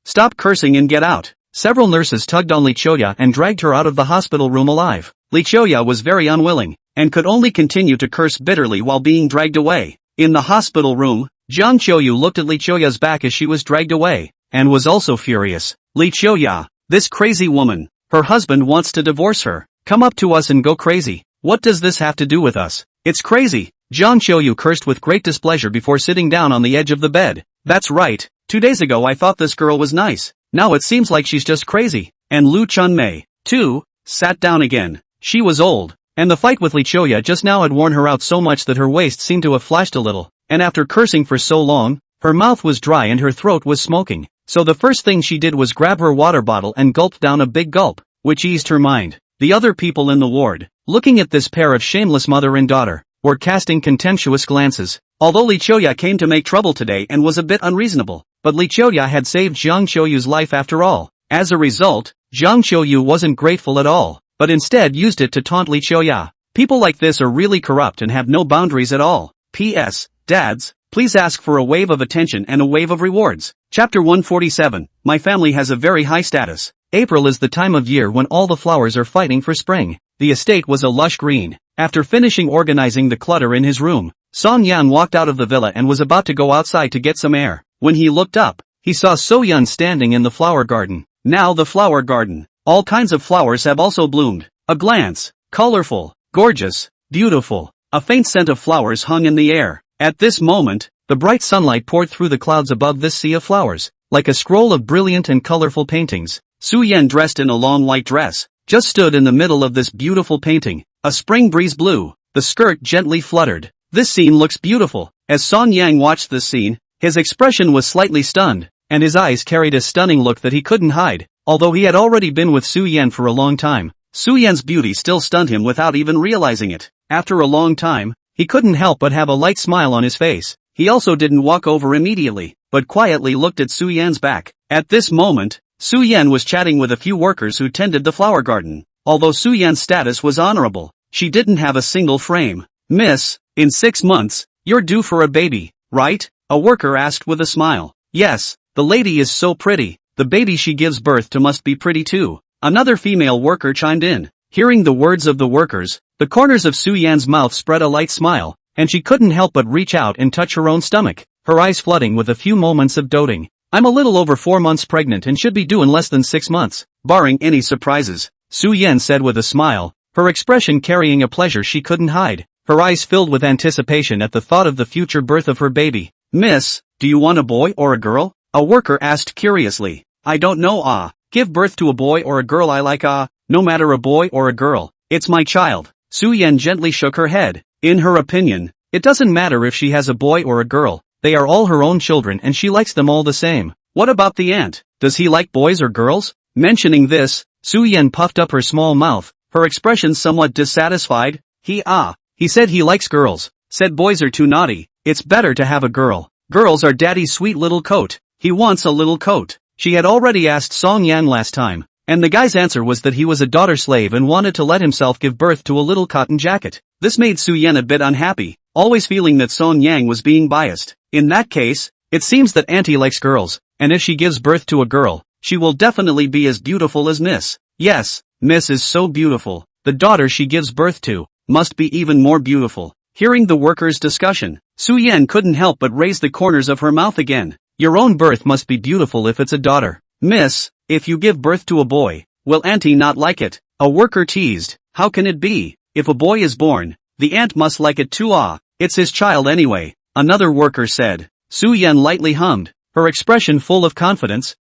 stop cursing and get out. Several nurses tugged on Li Qiuyu and dragged her out of the hospital room alive. Li Qiuyu was very unwilling, and could only continue to curse bitterly while being dragged away. In the hospital room, Jiang Qiuyu looked at Li Qiuyu's back as she was dragged away, and was also furious. Li Qiuyu, this crazy woman, her husband wants to divorce her. Come up to us and go crazy. What does this have to do with us? It's crazy. Jiang Qiuyu cursed with great displeasure before sitting down on the edge of the bed. That's right, 2 days ago I thought this girl was nice. Now it seems like she's just crazy. And Lu Chunmei, too, sat down again. She was old, and the fight with Li Qiuyu just now had worn her out so much that her waist seemed to have flashed a little, and after cursing for so long, her mouth was dry and her throat was smoking. So the first thing she did was grab her water bottle and gulped down a big gulp, which eased her mind. The other people in the ward, looking at this pair of shameless mother and daughter, were casting contemptuous glances. Although Li Qiuyu came to make trouble today and was a bit unreasonable, but Li Qiuyu had saved Jiang Qiuyu's life after all. As a result, Jiang Qiuyu wasn't grateful at all, but instead used it to taunt Li Qiuyu. People like this are really corrupt and have no boundaries at all. P.S. Dads, please ask for a wave of attention and a wave of rewards. Chapter 147, My family has a very high status. April is the time of year when all the flowers are fighting for spring. The estate was a lush green. After finishing organizing the clutter in his room, Jiang Yan walked out of the villa and was about to go outside to get some air. When he looked up, he saw So Yun standing in the flower garden. Now the flower garden. All kinds of flowers have also bloomed. A glance. Colorful. Gorgeous. Beautiful. A faint scent of flowers hung in the air. At this moment, the bright sunlight poured through the clouds above this sea of flowers, like a scroll of brilliant and colorful paintings. Su Yan, dressed in a long white dress, just stood in the middle of this beautiful painting. A spring breeze blew. The skirt gently fluttered. This scene looks beautiful. As Song Yang watched this scene, his expression was slightly stunned, and his eyes carried a stunning look that he couldn't hide. Although he had already been with Su Yan for a long time, Su Yan's beauty still stunned him without even realizing it. After a long time, he couldn't help but have a light smile on his face. He also didn't walk over immediately, but quietly looked at Su Yan's back. At this moment, Su Yan was chatting with a few workers who tended the flower garden. Although Su Yan's status was honorable, she didn't have a single frame. Miss, in 6 months, you're due for a baby, right? A worker asked with a smile. Yes, the lady is so pretty, the baby she gives birth to must be pretty too. Another female worker chimed in. Hearing the words of the workers, the corners of Su Yan's mouth spread a light smile, and she couldn't help but reach out and touch her own stomach, her eyes flooding with a few moments of doting. I'm a little over 4 months pregnant and should be due in less than 6 months, barring any surprises, Su Yan said with a smile, her expression carrying a pleasure she couldn't hide, her eyes filled with anticipation at the thought of the future birth of her baby. Miss, do you want a boy or a girl? A worker asked curiously. I don't know. Give birth to a boy or a girl, I like no matter a boy or a girl, it's my child. Su Yan gently shook her head. In her opinion, it doesn't matter if she has a boy or a girl, they are all her own children and she likes them all the same. What about the aunt? Does he like boys or girls? Mentioning this, Su Yan puffed up her small mouth, her expression somewhat dissatisfied. He said he likes girls, said boys are too naughty, it's better to have a girl. Girls are daddy's sweet little coat, he wants a little coat. She had already asked Song Yan last time, and the guy's answer was that he was a daughter slave and wanted to let himself give birth to a little cotton jacket. This made Su Yan a bit unhappy, always feeling that Song Yang was being biased. In that case, it seems that auntie likes girls, and if she gives birth to a girl, she will definitely be as beautiful as Miss. Yes, Miss is so beautiful. The daughter she gives birth to must be even more beautiful. Hearing the workers' discussion, Su Yan couldn't help but raise the corners of her mouth again. Your own birth must be beautiful if it's a daughter. Miss, if you give birth to a boy, will auntie not like it? A worker teased. How can it be? If a boy is born, the ant must like it too. Ah, it's his child anyway, another worker said. Su Yan lightly hummed, her expression full of confidence.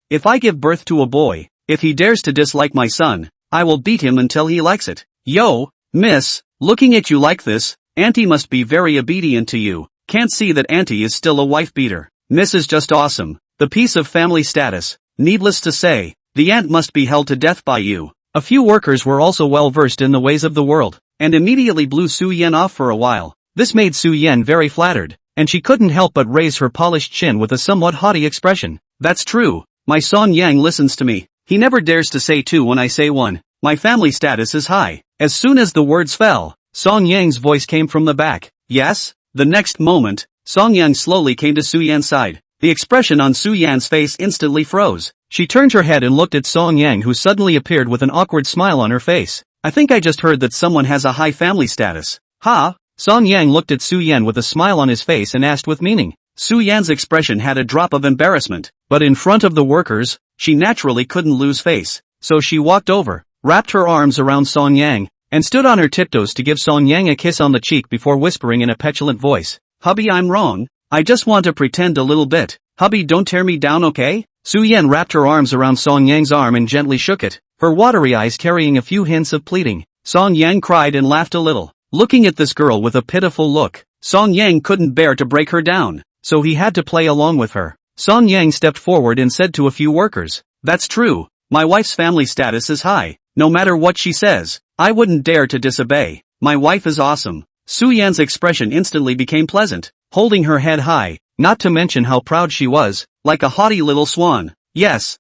If I give birth to a boy, if he dares to dislike my son, I will beat him until he likes it. Yo, miss, looking at you like this, Auntie must be very obedient to you. Can't see that Auntie is still a wife beater. Miss is just awesome. The piece of family status. Needless to say, the ant must be held to death by you. A few workers were also well versed in the ways of the world, and immediately blew Su Yan off for a while. This made Su Yan very flattered, and she couldn't help but raise her polished chin with a somewhat haughty expression. That's true. My Song Yang listens to me. He never dares to say two when I say one. My family status is high. As soon as the words fell, Song Yang's voice came from the back. Yes? The next moment, Song Yang slowly came to Su Yan's side. The expression on Su Yan's face instantly froze. She turned her head and looked at Song Yang, who suddenly appeared with an awkward smile on her face. I think I just heard that someone has a high family status. Ha? Song Yang looked at Su Yan with a smile on his face and asked with meaning. Su Yan's expression had a drop of embarrassment, but in front of the workers, she naturally couldn't lose face. So she walked over, wrapped her arms around Song Yang, and stood on her tiptoes to give Song Yang a kiss on the cheek before whispering in a petulant voice. Hubby, I'm wrong. I just want to pretend a little bit. Hubby, don't tear me down, okay? Su Yan wrapped her arms around Song Yang's arm and gently shook it, her watery eyes carrying a few hints of pleading. Song Yang cried and laughed a little, looking at this girl with a pitiful look. Song Yang couldn't bear to break her down, so he had to play along with her. Song Yang stepped forward and said to a few workers, That's true. My wife's family status is high. No matter what she says, I wouldn't dare to disobey. My wife is awesome. Su Yan's expression instantly became pleasant, holding her head high, not to mention how proud she was, like a haughty little swan. Yes,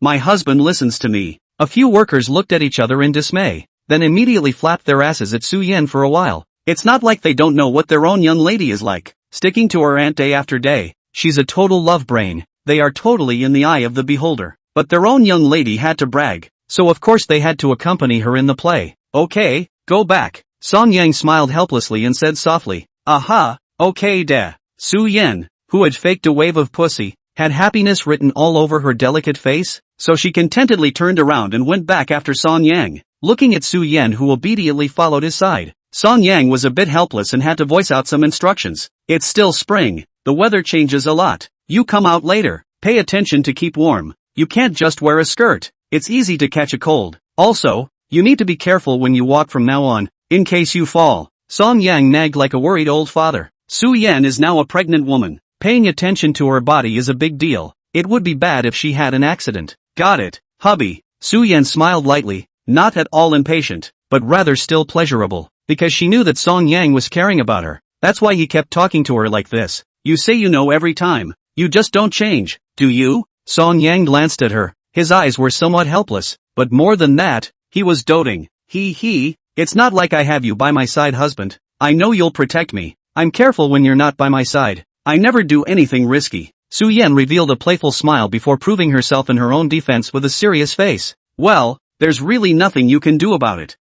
my husband listens to me. A few workers looked at each other in dismay, then immediately flapped their asses at Su Yan for a while. It's not like they don't know what their own young lady is like, sticking to her aunt day after day. She's a total love brain. They are totally in the eye of the beholder. But their own young lady had to brag, so of course they had to accompany her in the play. Okay, go back. Song Yang smiled helplessly and said softly, Aha, okay da. Su Yan, who had faked a wave of pussy, had happiness written all over her delicate face, so she contentedly turned around and went back after Song Yang, looking at Su Yan, who obediently followed his side. Song Yang was a bit helpless and had to voice out some instructions. It's still spring. The weather changes a lot. You come out later. Pay attention to keep warm. You can't just wear a skirt. It's easy to catch a cold. Also, you need to be careful when you walk from now on, in case you fall. Song Yang nagged like a worried old father. Su Yan is now a pregnant woman. Paying attention to her body is a big deal. It would be bad if she had an accident. Got it, hubby. Su Yan smiled lightly, not at all impatient, but rather still pleasurable, because she knew that Song Yang was caring about her. That's why he kept talking to her like this. You say you know every time. You just don't change, do you? Song Yang glanced at her. His eyes were somewhat helpless, but more than that, he was doting. It's not like I have you by my side, husband. I know you'll protect me. I'm careful when you're not by my side. I never do anything risky. Su Yan revealed a playful smile before proving herself in her own defense with a serious face. Well, there's really nothing you can do about it.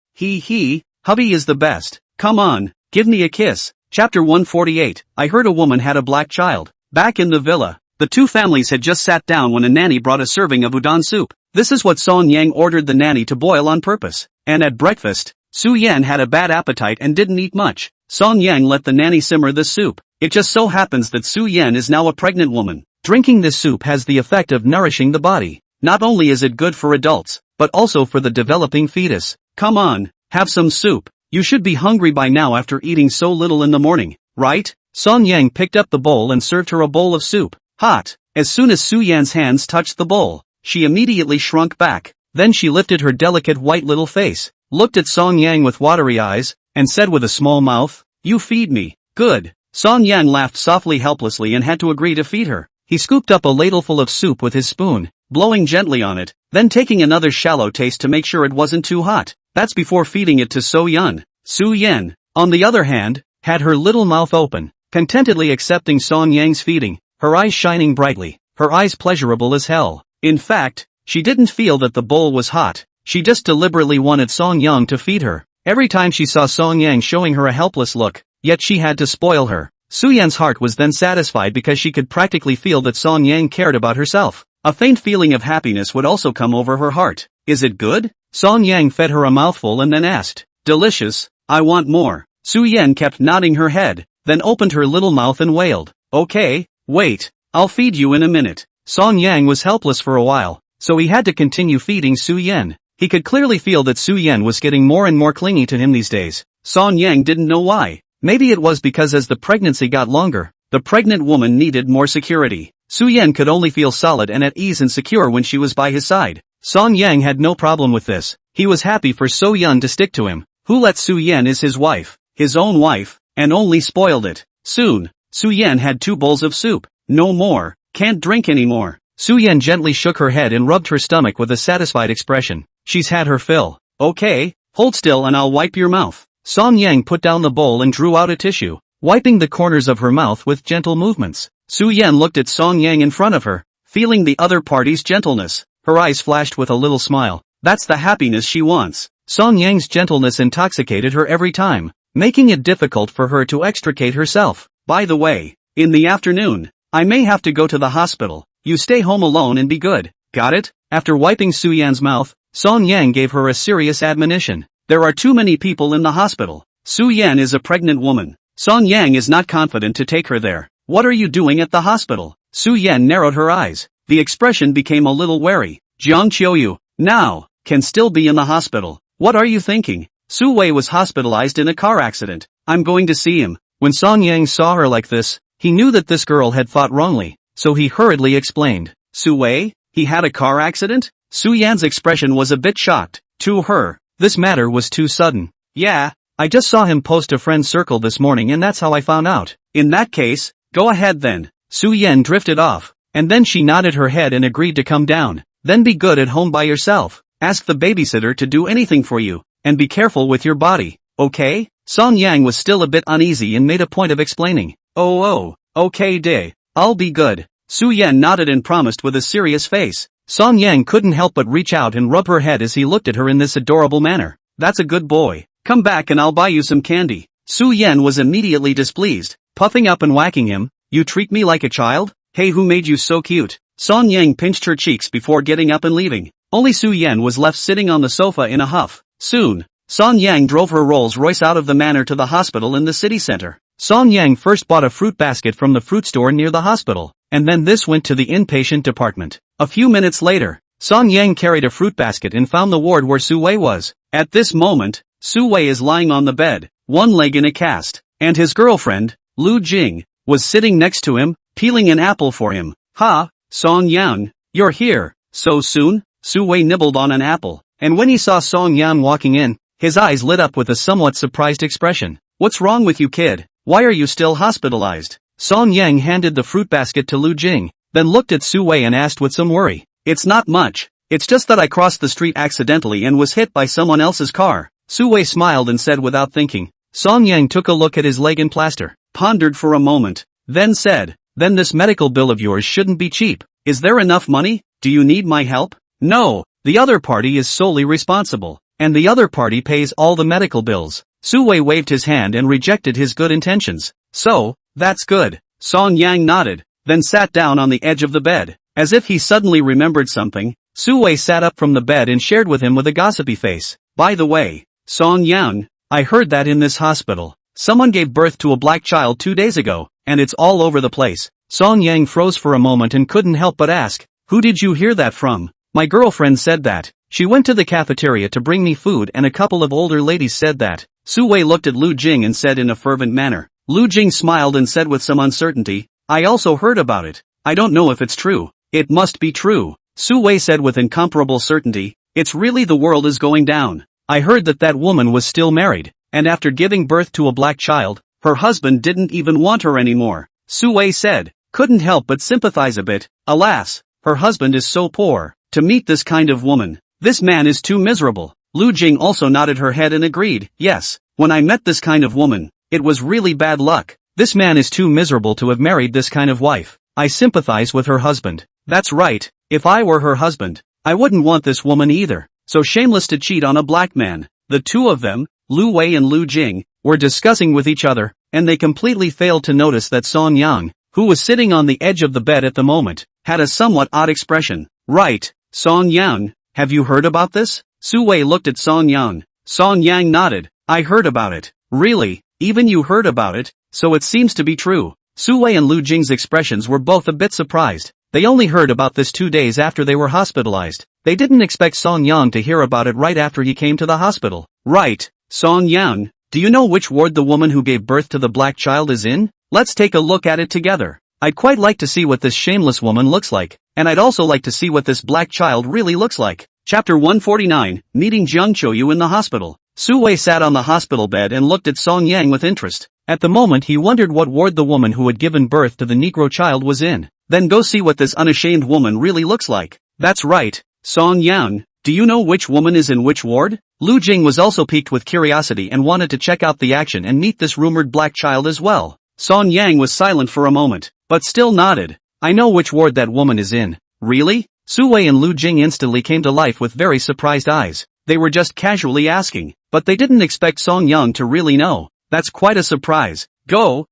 Hubby is the best. Come on, give me a kiss. Chapter 148. I heard a woman had a black child. Back in the villa, the two families had just sat down when a nanny brought a serving of udon soup. This is what Song Yang ordered the nanny to boil on purpose. And at breakfast, Su Yan had a bad appetite and didn't eat much. Song Yang let the nanny simmer the soup. It just so happens that Su Yan is now a pregnant woman. Drinking this soup has the effect of nourishing the body. Not only is it good for adults, but also for the developing fetus. Come on, have some soup. You should be hungry by now after eating so little in the morning, right? Song Yang picked up the bowl and served her a bowl of soup. Hot. As soon as Su Yan's hands touched the bowl, she immediately shrunk back. Then she lifted her delicate white little face, looked at Song Yang with watery eyes, and said with a small mouth, You feed me. Good. Song Yang laughed softly helplessly and had to agree to feed her. He scooped up a ladleful of soup with his spoon, blowing gently on it, then taking another shallow taste to make sure it wasn't too hot. That's before feeding it to So Yun. Su Yan, on the other hand, had her little mouth open, contentedly accepting Song Yang's feeding, her eyes shining brightly, her eyes pleasurable as hell. In fact, she didn't feel that the bowl was hot. She just deliberately wanted Song Yang to feed her. Every time she saw Song Yang showing her a helpless look, yet she had to spoil her. Su Yan's heart was then satisfied because she could practically feel that Song Yang cared about herself. A faint feeling of happiness would also come over her heart. Is it good? Song Yang fed her a mouthful and then asked, "Delicious, I want more." Su Yan kept nodding her head, then opened her little mouth and wailed, "Okay, wait, I'll feed you in a minute." Song Yang was helpless for a while, so he had to continue feeding Su Yan. He could clearly feel that Su Yan was getting more and more clingy to him these days. Song Yang didn't know why. Maybe it was because as the pregnancy got longer, the pregnant woman needed more security. Su Yan could only feel solid and at ease and secure when she was by his side. Song Yang had no problem with this. He was happy for So Yun to stick to him. Who let Su Yan is his wife, his own wife, and only spoiled it. Soon, Su Yan had 2 bowls of soup. No more, can't drink anymore. Su Yan gently shook her head and rubbed her stomach with a satisfied expression. She's had her fill. Okay, hold still and I'll wipe your mouth. Song Yang put down the bowl and drew out a tissue, wiping the corners of her mouth with gentle movements. Su Yan looked at Song Yang in front of her, feeling the other party's gentleness. Her eyes flashed with a little smile. That's the happiness she wants. Song Yang's gentleness intoxicated her every time, making it difficult for her to extricate herself. By the way, in the afternoon, I may have to go to the hospital. You stay home alone and be good. Got it? After wiping Su Yan's mouth, Song Yang gave her a serious admonition. There are too many people in the hospital. Su Yan is a pregnant woman. Song Yang is not confident to take her there. What are you doing at the hospital? Su Yan narrowed her eyes. The expression became a little wary. Jiang Qiuyu, now, can still be in the hospital. What are you thinking? Su Wei was hospitalized in a car accident. I'm going to see him. When Song Yang saw her like this, he knew that this girl had thought wrongly, so he hurriedly explained. Su Wei? He had a car accident? Su Yan's expression was a bit shocked. To her, this matter was too sudden. Yeah, I just saw him post a friend's circle this morning and that's how I found out. In that case, go ahead then. Su Yan drifted off, and then she nodded her head and agreed to come down. Then be good at home by yourself. Ask the babysitter to do anything for you, and be careful with your body, okay? Song Yang was still a bit uneasy and made a point of explaining. Oh, okay day, I'll be good. Su Yan nodded and promised with a serious face. Song Yang couldn't help but reach out and rub her head as he looked at her in this adorable manner. That's a good boy. Come back and I'll buy you some candy. Su Yan was immediately displeased, puffing up and whacking him. You treat me like a child? Hey, who made you so cute? Song Yang pinched her cheeks before getting up and leaving. Only Su Yan was left sitting on the sofa in a huff. Soon, Song Yang drove her Rolls Royce out of the manor to the hospital in the city center. Song Yang first bought a fruit basket from the fruit store near the hospital, and then this went to the inpatient department. A few minutes later, Song Yang carried a fruit basket and found the ward where Su Wei was. At this moment, Su Wei is lying on the bed, one leg in a cast, and his girlfriend, Lu Jing, was sitting next to him, peeling an apple for him. Ha, Song Yang, you're here, so soon? Su Wei nibbled on an apple, and when he saw Song Yang walking in, his eyes lit up with a somewhat surprised expression. What's wrong with you, kid? Why are you still hospitalized? Song Yang handed the fruit basket to Lu Jing, then looked at Su Wei and asked with some worry. It's not much, it's just that I crossed the street accidentally and was hit by someone else's car. Su Wei smiled and said without thinking. Song Yang took a look at his leg in plaster, pondered for a moment, then said, then this medical bill of yours shouldn't be cheap. Is there enough money? Do you need my help? No, the other party is solely responsible, and the other party pays all the medical bills. Su Wei waved his hand and rejected his good intentions. So, that's good. Song Yang nodded, then sat down on the edge of the bed. As if he suddenly remembered something, Su Wei sat up from the bed and shared with him with a gossipy face. By the way, Song Yang, I heard that in this hospital, someone gave birth to a black child 2 days ago, and it's all over the place. Song Yang froze for a moment and couldn't help but ask, who did you hear that from? My girlfriend said that. She went to the cafeteria to bring me food and a couple of older ladies said that. Su Wei looked at Lu Jing and said in a fervent manner. Lu Jing smiled and said with some uncertainty, I also heard about it. I don't know if it's true. It must be true. Su Wei said with incomparable certainty, it's really the world is going down. I heard that that woman was still married, and after giving birth to a black child, her husband didn't even want her anymore. Su Wei said, couldn't help but sympathize a bit. Alas, her husband is so poor. To meet this kind of woman, this man is too miserable. Lu Jing also nodded her head and agreed, yes, when I met this kind of woman, it was really bad luck. This man is too miserable to have married this kind of wife. I sympathize with her husband. That's right, if I were her husband, I wouldn't want this woman either. So shameless to cheat on a black man. The two of them, Lu Wei and Lu Jing, were discussing with each other, and they completely failed to notice that Song Yang, who was sitting on the edge of the bed at the moment, had a somewhat odd expression. Right, Song Yang, have you heard about this? Su Wei looked at Song Yang. Song Yang nodded. I heard about it. Really? Even you heard about it? So it seems to be true. Su Wei and Lu Jing's expressions were both a bit surprised. They only heard about this 2 days after they were hospitalized. They didn't expect Song Yang to hear about it right after he came to the hospital. Right. Song Yang, do you know which ward the woman who gave birth to the black child is in? Let's take a look at it together. I'd quite like to see what this shameless woman looks like, and I'd also like to see what this black child really looks like. Chapter 149, Meeting Jiang Qiuyu in the hospital. Su Wei sat on the hospital bed and looked at Song Yang with interest. At the moment he wondered what ward the woman who had given birth to the Negro child was in. Then go see what this unashamed woman really looks like. That's right. Song Yang, do you know which woman is in which ward? Lu Jing was also piqued with curiosity and wanted to check out the action and meet this rumored black child as well. Song Yang was silent for a moment, but still nodded. I know which ward that woman is in. Really? Su Wei and Lu Jing instantly came to life with very surprised eyes. They were just casually asking, but they didn't expect Song Yang to really know. That's quite a surprise. Go,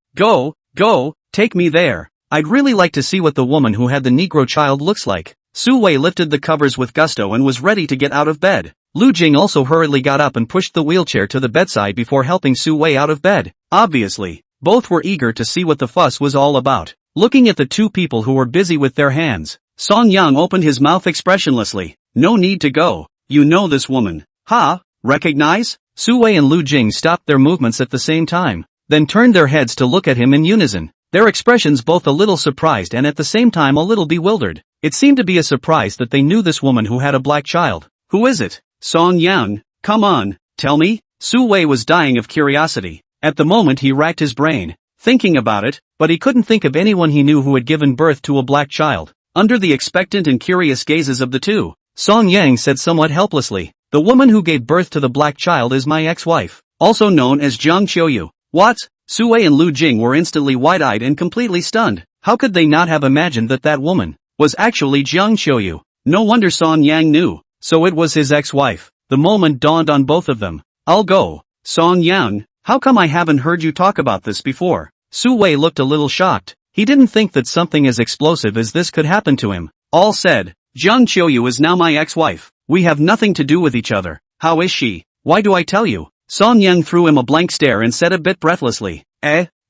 take me there. I'd really like to see what the woman who had the Negro child looks like. Su Wei lifted the covers with gusto and was ready to get out of bed. Lu Jing also hurriedly got up and pushed the wheelchair to the bedside before helping Su Wei out of bed. Obviously, both were eager to see what the fuss was all about. Looking at the two people who were busy with their hands, Song Yang opened his mouth expressionlessly. No need to go. You know this woman. Ha? Recognize? Su Wei and Lu Jing stopped their movements at the same time, then turned their heads to look at him in unison. Their expressions both a little surprised and at the same time a little bewildered. It seemed to be a surprise that they knew this woman who had a black child. Who is it? Song Yang, come on, tell me? Su Wei was dying of curiosity. At the moment he racked his brain, thinking about it, but he couldn't think of anyone he knew who had given birth to a black child. Under the expectant and curious gazes of the two, Song Yang said somewhat helplessly, the woman who gave birth to the black child is my ex-wife, also known as Jiang Qiuyu. What? Su Wei and Lu Jing were instantly wide-eyed and completely stunned. How could they not have imagined that that woman was actually Jiang Qiuyu? No wonder Song Yang knew. So it was his ex-wife. The moment dawned on both of them. I'll go. Song Yang, how come I haven't heard you talk about this before? Su Wei looked a little shocked. He didn't think that something as explosive as this could happen to him. All said, Jiang Qiuyu is now my ex-wife. We have nothing to do with each other. How is she? Why do I tell you? Song Yang threw him a blank stare and said a bit breathlessly.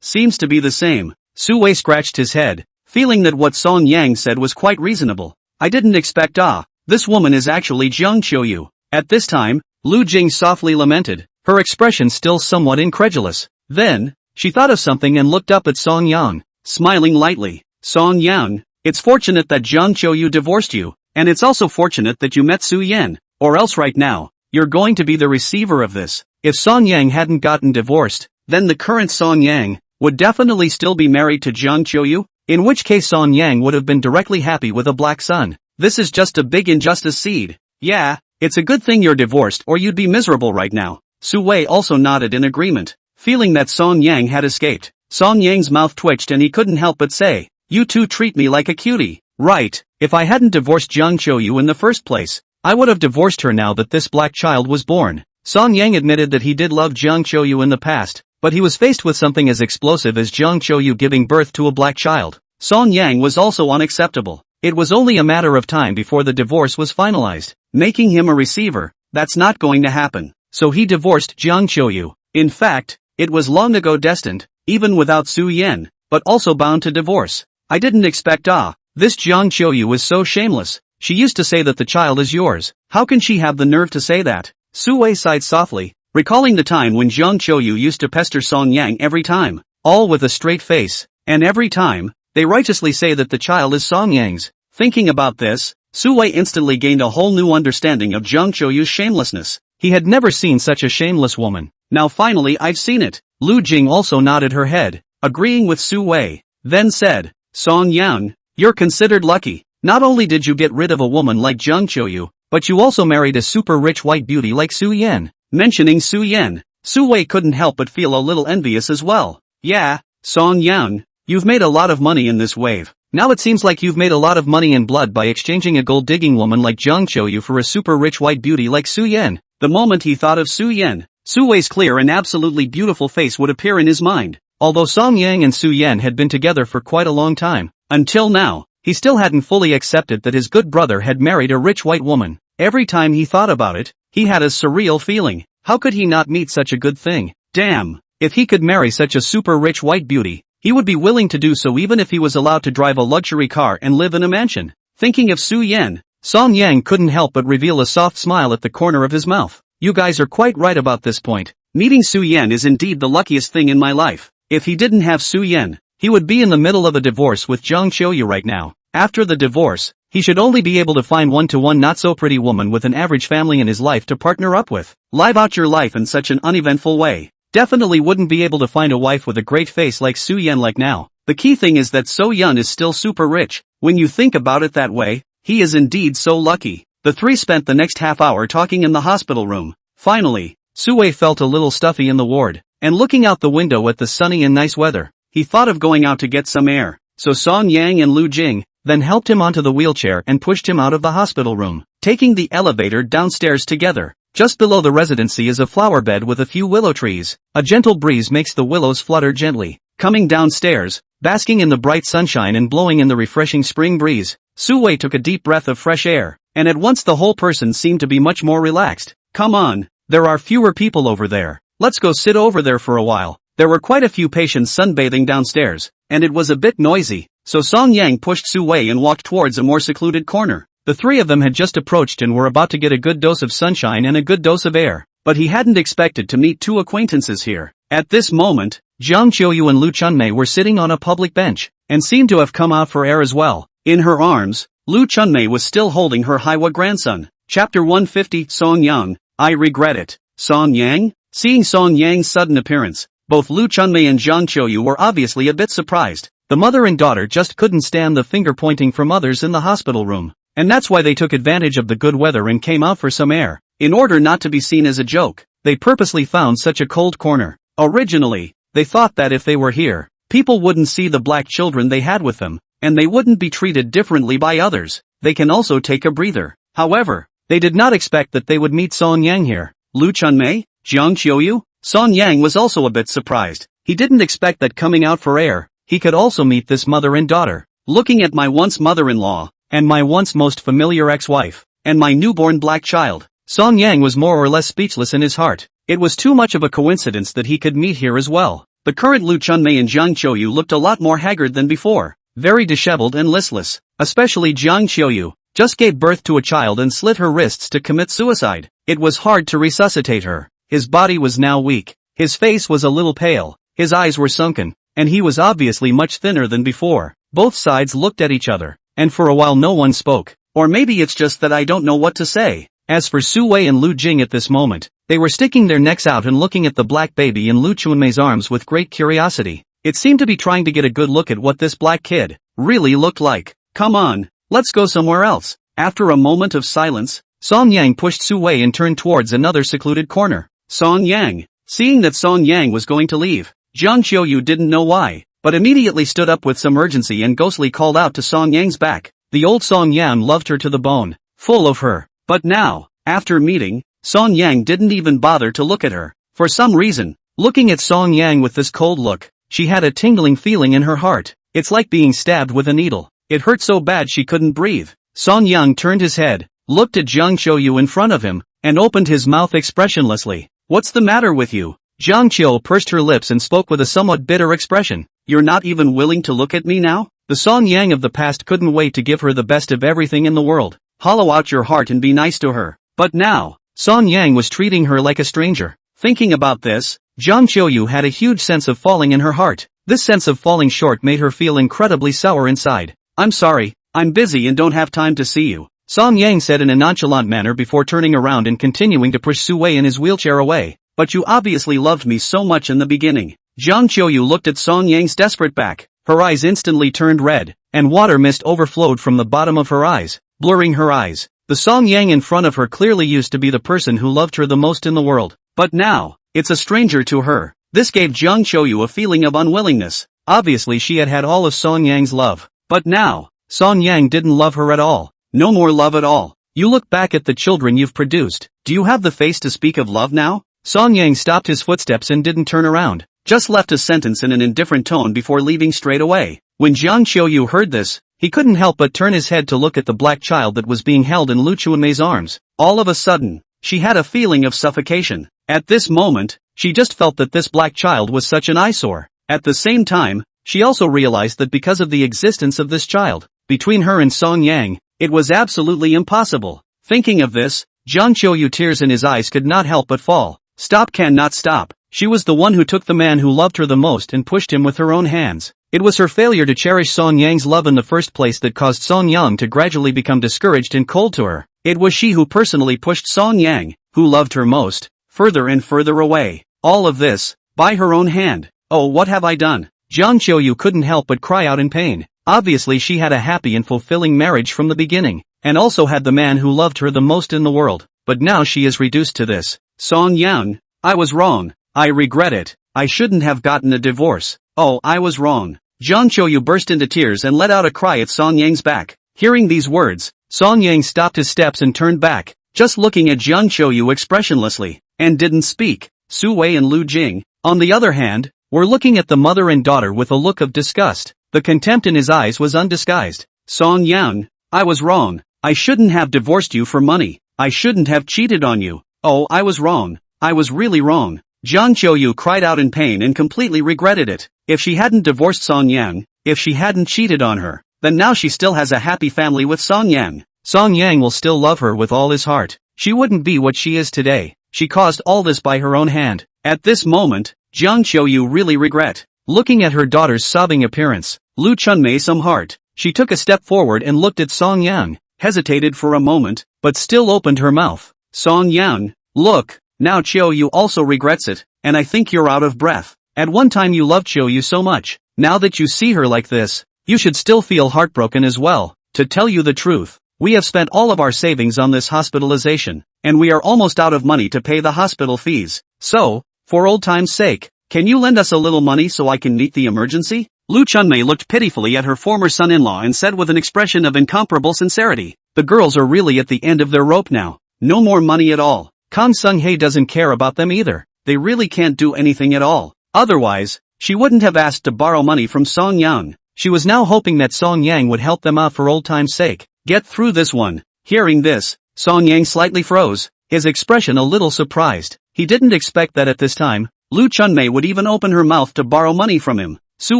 Seems to be the same. Su Wei scratched his head, feeling that what Song Yang said was quite reasonable. I didn't expect this woman is actually Jiang Qiuyu. At this time, Lu Jing softly lamented, her expression still somewhat incredulous. Then, she thought of something and looked up at Song Yang, smiling lightly. Song Yang, it's fortunate that Jiang Qiuyu divorced you, and it's also fortunate that you met Su Yan, or else right now, you're going to be the receiver of this. If Song Yang hadn't gotten divorced, then the current Song Yang would definitely still be married to Jiang Qiuyu, in which case Song Yang would have been directly happy with a black son. This is just a big injustice seed. Yeah, it's a good thing you're divorced or you'd be miserable right now. Su Wei also nodded in agreement, feeling that Song Yang had escaped. Song Yang's mouth twitched and he couldn't help but say, you two treat me like a cutie. Right, if I hadn't divorced Jiang Qiuyu in the first place, I would have divorced her now that this black child was born. Song Yang admitted that he did love Jiang Qiuyu in the past, but he was faced with something as explosive as Jiang Qiuyu giving birth to a black child. Song Yang was also unacceptable. It was only a matter of time before the divorce was finalized, making him a receiver. That's not going to happen. So he divorced Jiang Qiuyu. In fact, it was long ago destined, even without Su Yan, but also bound to divorce. I didn't expect this Jiang Qiuyu is so shameless. She used to say that the child is yours. How can she have the nerve to say that? Su Wei sighed softly, recalling the time when Jiang Qiuyu used to pester Song Yang every time, all with a straight face, and every time, they righteously say that the child is Song Yang's. Thinking about this, Su Wei instantly gained a whole new understanding of Jiang Qiuyu's shamelessness. He had never seen such a shameless woman. Now finally I've seen it. Lu Jing also nodded her head, agreeing with Su Wei, then said, Song Yang, you're considered lucky. Not only did you get rid of a woman like Jiang Qiuyu, but you also married a super rich white beauty like Su Yan. Mentioning Su Yan, Su Wei couldn't help but feel a little envious as well. Yeah, Song Yang, you've made a lot of money in this wave. Now it seems like you've made a lot of money in blood by exchanging a gold-digging woman like Jiang Qiuyu for a super rich white beauty like Su Yan. The moment he thought of Su Yan, Su Wei's clear and absolutely beautiful face would appear in his mind. Although Song Yang and Su Yan had been together for quite a long time, until now, he still hadn't fully accepted that his good brother had married a rich white woman. Every time he thought about it, He had a surreal feeling. How could he not meet such a good thing? Damn! If he could marry such a super rich white beauty, he would be willing to do so even if he was allowed to drive a luxury car and live in a mansion. Thinking of Su Yan, Song Yang couldn't help but reveal a soft smile at the corner of his mouth. You guys are quite right about this point. Meeting Su Yan is indeed the luckiest thing in my life. If he didn't have Su Yan, he would be in the middle of a divorce with Jiang Qiuyu right now. After the divorce, he should only be able to find one-to-one not-so-pretty woman with an average family in his life to partner up with. Live out your life in such an uneventful way. Definitely wouldn't be able to find a wife with a great face like Su Yan like now. The key thing is that So Yun is still super rich. When you think about it that way, he is indeed so lucky. The three spent the next half hour talking in the hospital room. Finally, Sue felt a little stuffy in the ward, and looking out the window at the sunny and nice weather, he thought of going out to get some air. So Song Yang and Lu Jing then helped him onto the wheelchair and pushed him out of the hospital room, taking the elevator downstairs together. Just below the residency is a flower bed with a few willow trees. A gentle breeze makes the willows flutter gently. Coming downstairs, basking in the bright sunshine and blowing in the refreshing spring breeze, Sue took a deep breath of fresh air, and at once the whole person seemed to be much more relaxed. Come on, there are fewer people over there. Let's go sit over there for a while. There were quite a few patients sunbathing downstairs, and it was a bit noisy, so Song Yang pushed Sue and walked towards a more secluded corner. The three of them had just approached and were about to get a good dose of sunshine and a good dose of air, but he hadn't expected to meet two acquaintances here. At this moment, Jiang Qiuyu and Lu Chunmei were sitting on a public bench, and seemed to have come out for air as well. In her arms, Lu Chunmei was still holding her Haiwa grandson. Chapter 150 Song Yang, I regret it. Song Yang? Seeing Song Yang's sudden appearance, both Lu Chunmei and Jiang Qiuyu were obviously a bit surprised. The mother and daughter just couldn't stand the finger pointing from others in the hospital room, and that's why they took advantage of the good weather and came out for some air. In order not to be seen as a joke, they purposely found such a cold corner. Originally, they thought that if they were here, people wouldn't see the black children they had with them, and they wouldn't be treated differently by others. They can also take a breather. However, they did not expect that they would meet Song Yang here. Lu Chunmei? Jiang Qiuyu? Song Yang was also a bit surprised. He didn't expect that coming out for air, he could also meet this mother and daughter. Looking at my once mother-in-law, and my once most familiar ex-wife, and my newborn black child, Song Yang was more or less speechless in his heart. It was too much of a coincidence that he could meet here as well. The current Lu Chunmei and Jiang Qiuyu looked a lot more haggard than before, very disheveled and listless. Especially Jiang Qiuyu, just gave birth to a child and slit her wrists to commit suicide. It was hard to resuscitate her. His body was now weak, his face was a little pale, his eyes were sunken, and he was obviously much thinner than before. Both sides looked at each other, and for a while no one spoke. Or maybe it's just that I don't know what to say. As for Sue and Lu Jing at this moment, they were sticking their necks out and looking at the black baby in Lu Chunmei's arms with great curiosity. It seemed to be trying to get a good look at what this black kid really looked like. Come on, let's go somewhere else. After a moment of silence, Song Yang pushed Sue and turned towards another secluded corner. Song Yang. Seeing that Song Yang was going to leave, Jiang Qiuyu didn't know why, but immediately stood up with some urgency and ghostly called out to Song Yang's back. The old Song Yang loved her to the bone, full of her. But now, after meeting, Song Yang didn't even bother to look at her. For some reason, looking at Song Yang with this cold look, she had a tingling feeling in her heart. It's like being stabbed with a needle. It hurt so bad she couldn't breathe. Song Yang turned his head, looked at Jiang Qiuyu in front of him, and opened his mouth expressionlessly. What's the matter with you? Jiang Qiuyu pursed her lips and spoke with a somewhat bitter expression. You're not even willing to look at me now? The Song Yang of the past couldn't wait to give her the best of everything in the world. Hollow out your heart and be nice to her. But now, Song Yang was treating her like a stranger. Thinking about this, Jiang Qiuyu had a huge sense of falling in her heart. This sense of falling short made her feel incredibly sour inside. I'm sorry, I'm busy and don't have time to see you, Song Yang said in a nonchalant manner before turning around and continuing to push Sue in his wheelchair away. But you obviously loved me so much in the beginning. Jiang Qiuyu looked at Song Yang's desperate back. Her eyes instantly turned red, and water mist overflowed from the bottom of her eyes, blurring her eyes. The Song Yang in front of her clearly used to be the person who loved her the most in the world. But now, it's a stranger to her. This gave Jiang Qiuyu a feeling of unwillingness. Obviously she had had all of Song Yang's love. But now, Song Yang didn't love her at all. No more love at all. You look back at the children you've produced. Do you have the face to speak of love now? Song Yang stopped his footsteps and didn't turn around. Just left a sentence in an indifferent tone before leaving straight away. When Jiang Qiuyu heard this, he couldn't help but turn his head to look at the black child that was being held in Lu Chunmei's arms. All of a sudden, she had a feeling of suffocation. At this moment, she just felt that this black child was such an eyesore. At the same time, she also realized that because of the existence of this child, between her and Song Yang, it was absolutely impossible. Thinking of this, Jiang Qiuyu, tears in his eyes, could not help but fall. Stop, cannot stop. She was the one who took the man who loved her the most and pushed him with her own hands. It was her failure to cherish Song Yang's love in the first place that caused Song Yang to gradually become discouraged and cold to her. It was she who personally pushed Song Yang, who loved her most, further and further away. All of this, by her own hand. Oh, what have I done? Jiang Qiuyu couldn't help but cry out in pain. Obviously she had a happy and fulfilling marriage from the beginning, and also had the man who loved her the most in the world, but now she is reduced to this. Song Yang, I was wrong. I regret it. I shouldn't have gotten a divorce. Oh, I was wrong. Jiang Qiuyu burst into tears and let out a cry at Song Yang's back. Hearing these words, Song Yang stopped his steps and turned back, just looking at Jiang Qiuyu expressionlessly, and didn't speak. Su Wei and Lu Jing, on the other hand, were looking at the mother and daughter with a look of disgust. The contempt in his eyes was undisguised. Song Yang, I was wrong. I shouldn't have divorced you for money. I shouldn't have cheated on you. Oh, I was wrong. I was really wrong. Jiang Qiuyu cried out in pain and completely regretted it. If she hadn't divorced Song Yang, if she hadn't cheated on her, then now she still has a happy family with Song Yang. Song Yang will still love her with all his heart. She wouldn't be what she is today. She caused all this by her own hand. At this moment, Jiang Qiuyu really regret. Looking at her daughter's sobbing appearance, Lu Chunmei some heart. She took a step forward and looked at Song Yang, hesitated for a moment, but still opened her mouth. Song Yang, look, now Qiuyu also regrets it, and I think you're out of breath. At one time you loved Qiuyu so much. Now that you see her like this, you should still feel heartbroken as well. To tell you the truth, we have spent all of our savings on this hospitalization, and we are almost out of money to pay the hospital fees. So, for old time's sake, can you lend us a little money so I can meet the emergency? Lu Chunmei looked pitifully at her former son-in-law and said with an expression of incomparable sincerity, the girls are really at the end of their rope now. No more money at all. Kang Sung-hae doesn't care about them either. They really can't do anything at all. Otherwise, she wouldn't have asked to borrow money from Song Yang. She was now hoping that Song Yang would help them out for old time's sake. Get through this one. Hearing this, Song Yang slightly froze, his expression a little surprised. He didn't expect that at this time, Lu Chunmei would even open her mouth to borrow money from him. Su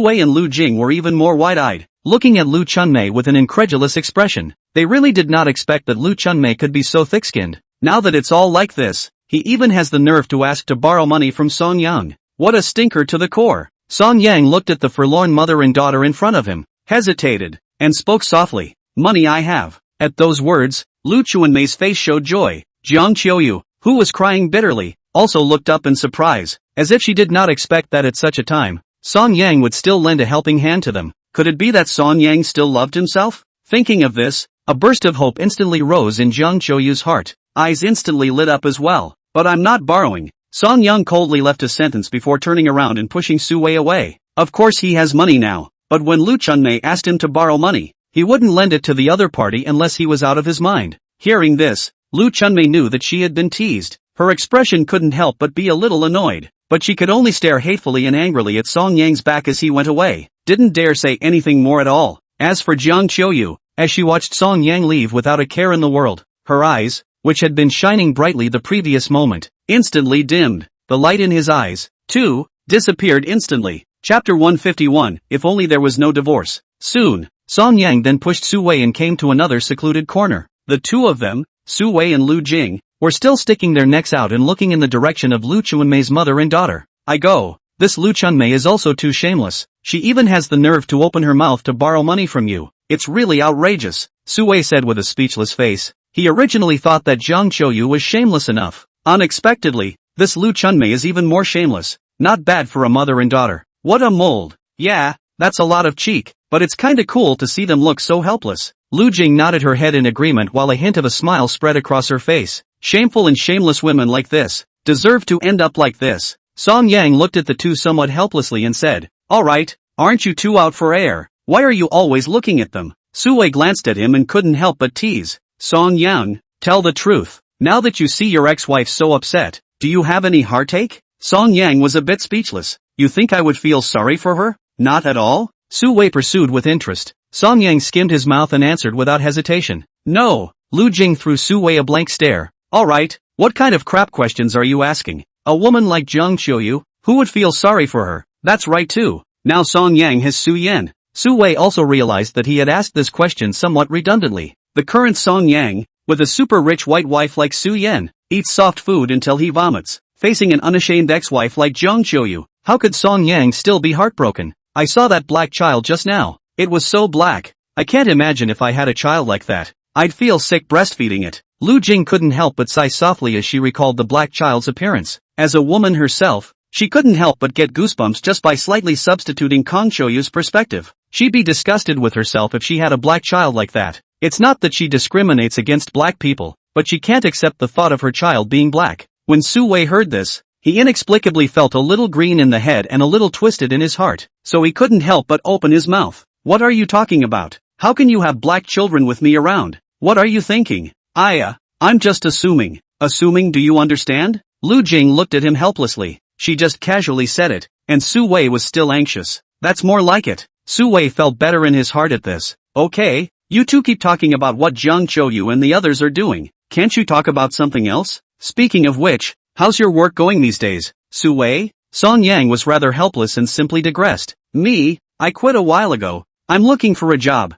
Wei and Lu Jing were even more wide-eyed, looking at Lu Chunmei with an incredulous expression. They really did not expect that Lu Chunmei could be so thick-skinned. Now that it's all like this, he even has the nerve to ask to borrow money from Song Yang. What a stinker to the core. Song Yang looked at the forlorn mother and daughter in front of him, hesitated, and spoke softly. Money I have. At those words, Lu Chunmei's face showed joy. Jiang Qiuyu, who was crying bitterly, also looked up in surprise, as if she did not expect that at such a time, Song Yang would still lend a helping hand to them. Could it be that Song Yang still loved himself? Thinking of this, a burst of hope instantly rose in Jiang Qiuyu's heart. Eyes instantly lit up as well. But I'm not borrowing. Song Yang coldly left his sentence before turning around and pushing Su Wei away. Of course he has money now, but when Lu Chunmei asked him to borrow money, he wouldn't lend it to the other party unless he was out of his mind. Hearing this, Lu Chunmei knew that she had been teased. Her expression couldn't help but be a little annoyed, but she could only stare hatefully and angrily at Song Yang's back as he went away, didn't dare say anything more at all. As for Jiang Qiuyu, as she watched Song Yang leave without a care in the world, her eyes, which had been shining brightly the previous moment, instantly dimmed. The light in his eyes, too, disappeared instantly. Chapter 151, If Only There Was No Divorce. Soon, Song Yang then pushed Su Wei and came to another secluded corner. The two of them, Su Wei and Lu Jing, were still sticking their necks out and looking in the direction of Lu Chunmei's mother and daughter. I go. This Lu Chunmei is also too shameless. She even has the nerve to open her mouth to borrow money from you. It's really outrageous, Su Wei said with a speechless face. He originally thought that Jiang Qiuyu was shameless enough. Unexpectedly, this Lu Chunmei is even more shameless. Not bad for a mother and daughter. What a mold. Yeah, that's a lot of cheek, but it's kinda cool to see them look so helpless. Lu Jing nodded her head in agreement while a hint of a smile spread across her face. Shameful and shameless women like this deserve to end up like this. Song Yang looked at the two somewhat helplessly and said, alright, aren't you two out for air? Why are you always looking at them? Su Wei glanced at him and couldn't help but tease. Song Yang, tell the truth. Now that you see your ex-wife so upset, do you have any heartache? Song Yang was a bit speechless. You think I would feel sorry for her? Not at all? Su Wei pursued with interest. Song Yang skimmed his mouth and answered without hesitation. No. Lu Jing threw Su Wei a blank stare. Alright, What kind of crap questions are you asking? A woman like Jiang Qiuyu, who would feel sorry for her? That's right too. Now Song Yang has Su Yan. Su Wei also realized that he had asked this question somewhat redundantly. The current Song Yang, with a super rich white wife like Su Yan, eats soft food until he vomits. Facing an unashamed ex-wife like Jiang Qiuyu, how could Song Yang still be heartbroken? I saw that black child just now. It was so black. I can't imagine if I had a child like that. I'd feel sick breastfeeding it. Lu Jing couldn't help but sigh softly as she recalled the black child's appearance. As a woman herself, she couldn't help but get goosebumps just by slightly substituting Kong Qiuyu's perspective. She'd be disgusted with herself if she had a black child like that. It's not that she discriminates against black people, but she can't accept the thought of her child being black. When Su Wei heard this, he inexplicably felt a little green in the head and a little twisted in his heart, so he couldn't help but open his mouth. What are you talking about? How can you have black children with me around? What are you thinking? I'm just assuming. Assuming, do you understand? Lu Jing looked at him helplessly. She just casually said it, and Su Wei was still anxious. That's more like it. Su Wei felt better in his heart at this. Okay, you two keep talking about what Jiang Qiuyu and the others are doing. Can't you talk about something else? Speaking of which, how's your work going these days, Su Wei? Song Yang was rather helpless and simply digressed. Me? I quit a while ago. I'm looking for a job.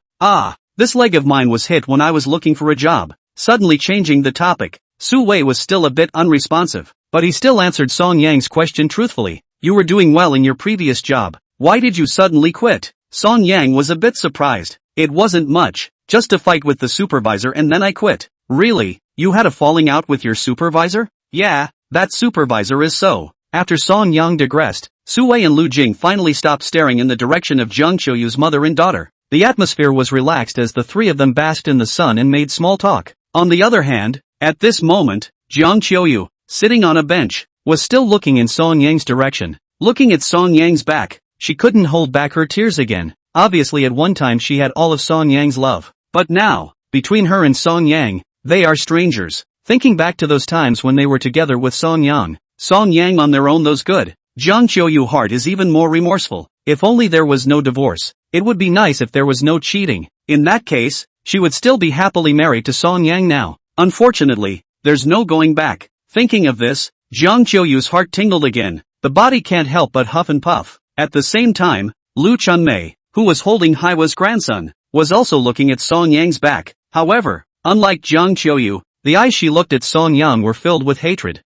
This leg of mine was hit when I was looking for a job. Suddenly changing the topic, Su Wei was still a bit unresponsive, but he still answered Song Yang's question truthfully. You were doing well in your previous job. Why did you suddenly quit? Song Yang was a bit surprised. It wasn't much, just a fight with the supervisor and then I quit. Really? You had a falling out with your supervisor? Yeah, that supervisor is so. After Song Yang digressed, Su Wei and Lu Jing finally stopped staring in the direction of Jiang Qiuyu's mother and daughter. The atmosphere was relaxed as the three of them basked in the sun and made small talk. On the other hand, at this moment, Jiang Qiuyu, sitting on a bench, was still looking in Song Yang's direction. Looking at Song Yang's back, she couldn't hold back her tears again. Obviously at one time she had all of Song Yang's love. But now, between her and Song Yang, they are strangers. Thinking back to those times when they were together with Song Yang on their own, those good. Jiang Qiuyu heart is even more remorseful. If only there was no divorce. It would be nice if there was no cheating. In that case, she would still be happily married to Song Yang now. Unfortunately, there's no going back. Thinking of this, Jiang Qiuyu's heart tingled again. The body can't help but huff and puff. At the same time, Lu Chunmei, who was holding Haiwa's grandson, was also looking at Song Yang's back. However, unlike Jiang Qiuyu, the eyes she looked at Song Yang were filled with hatred.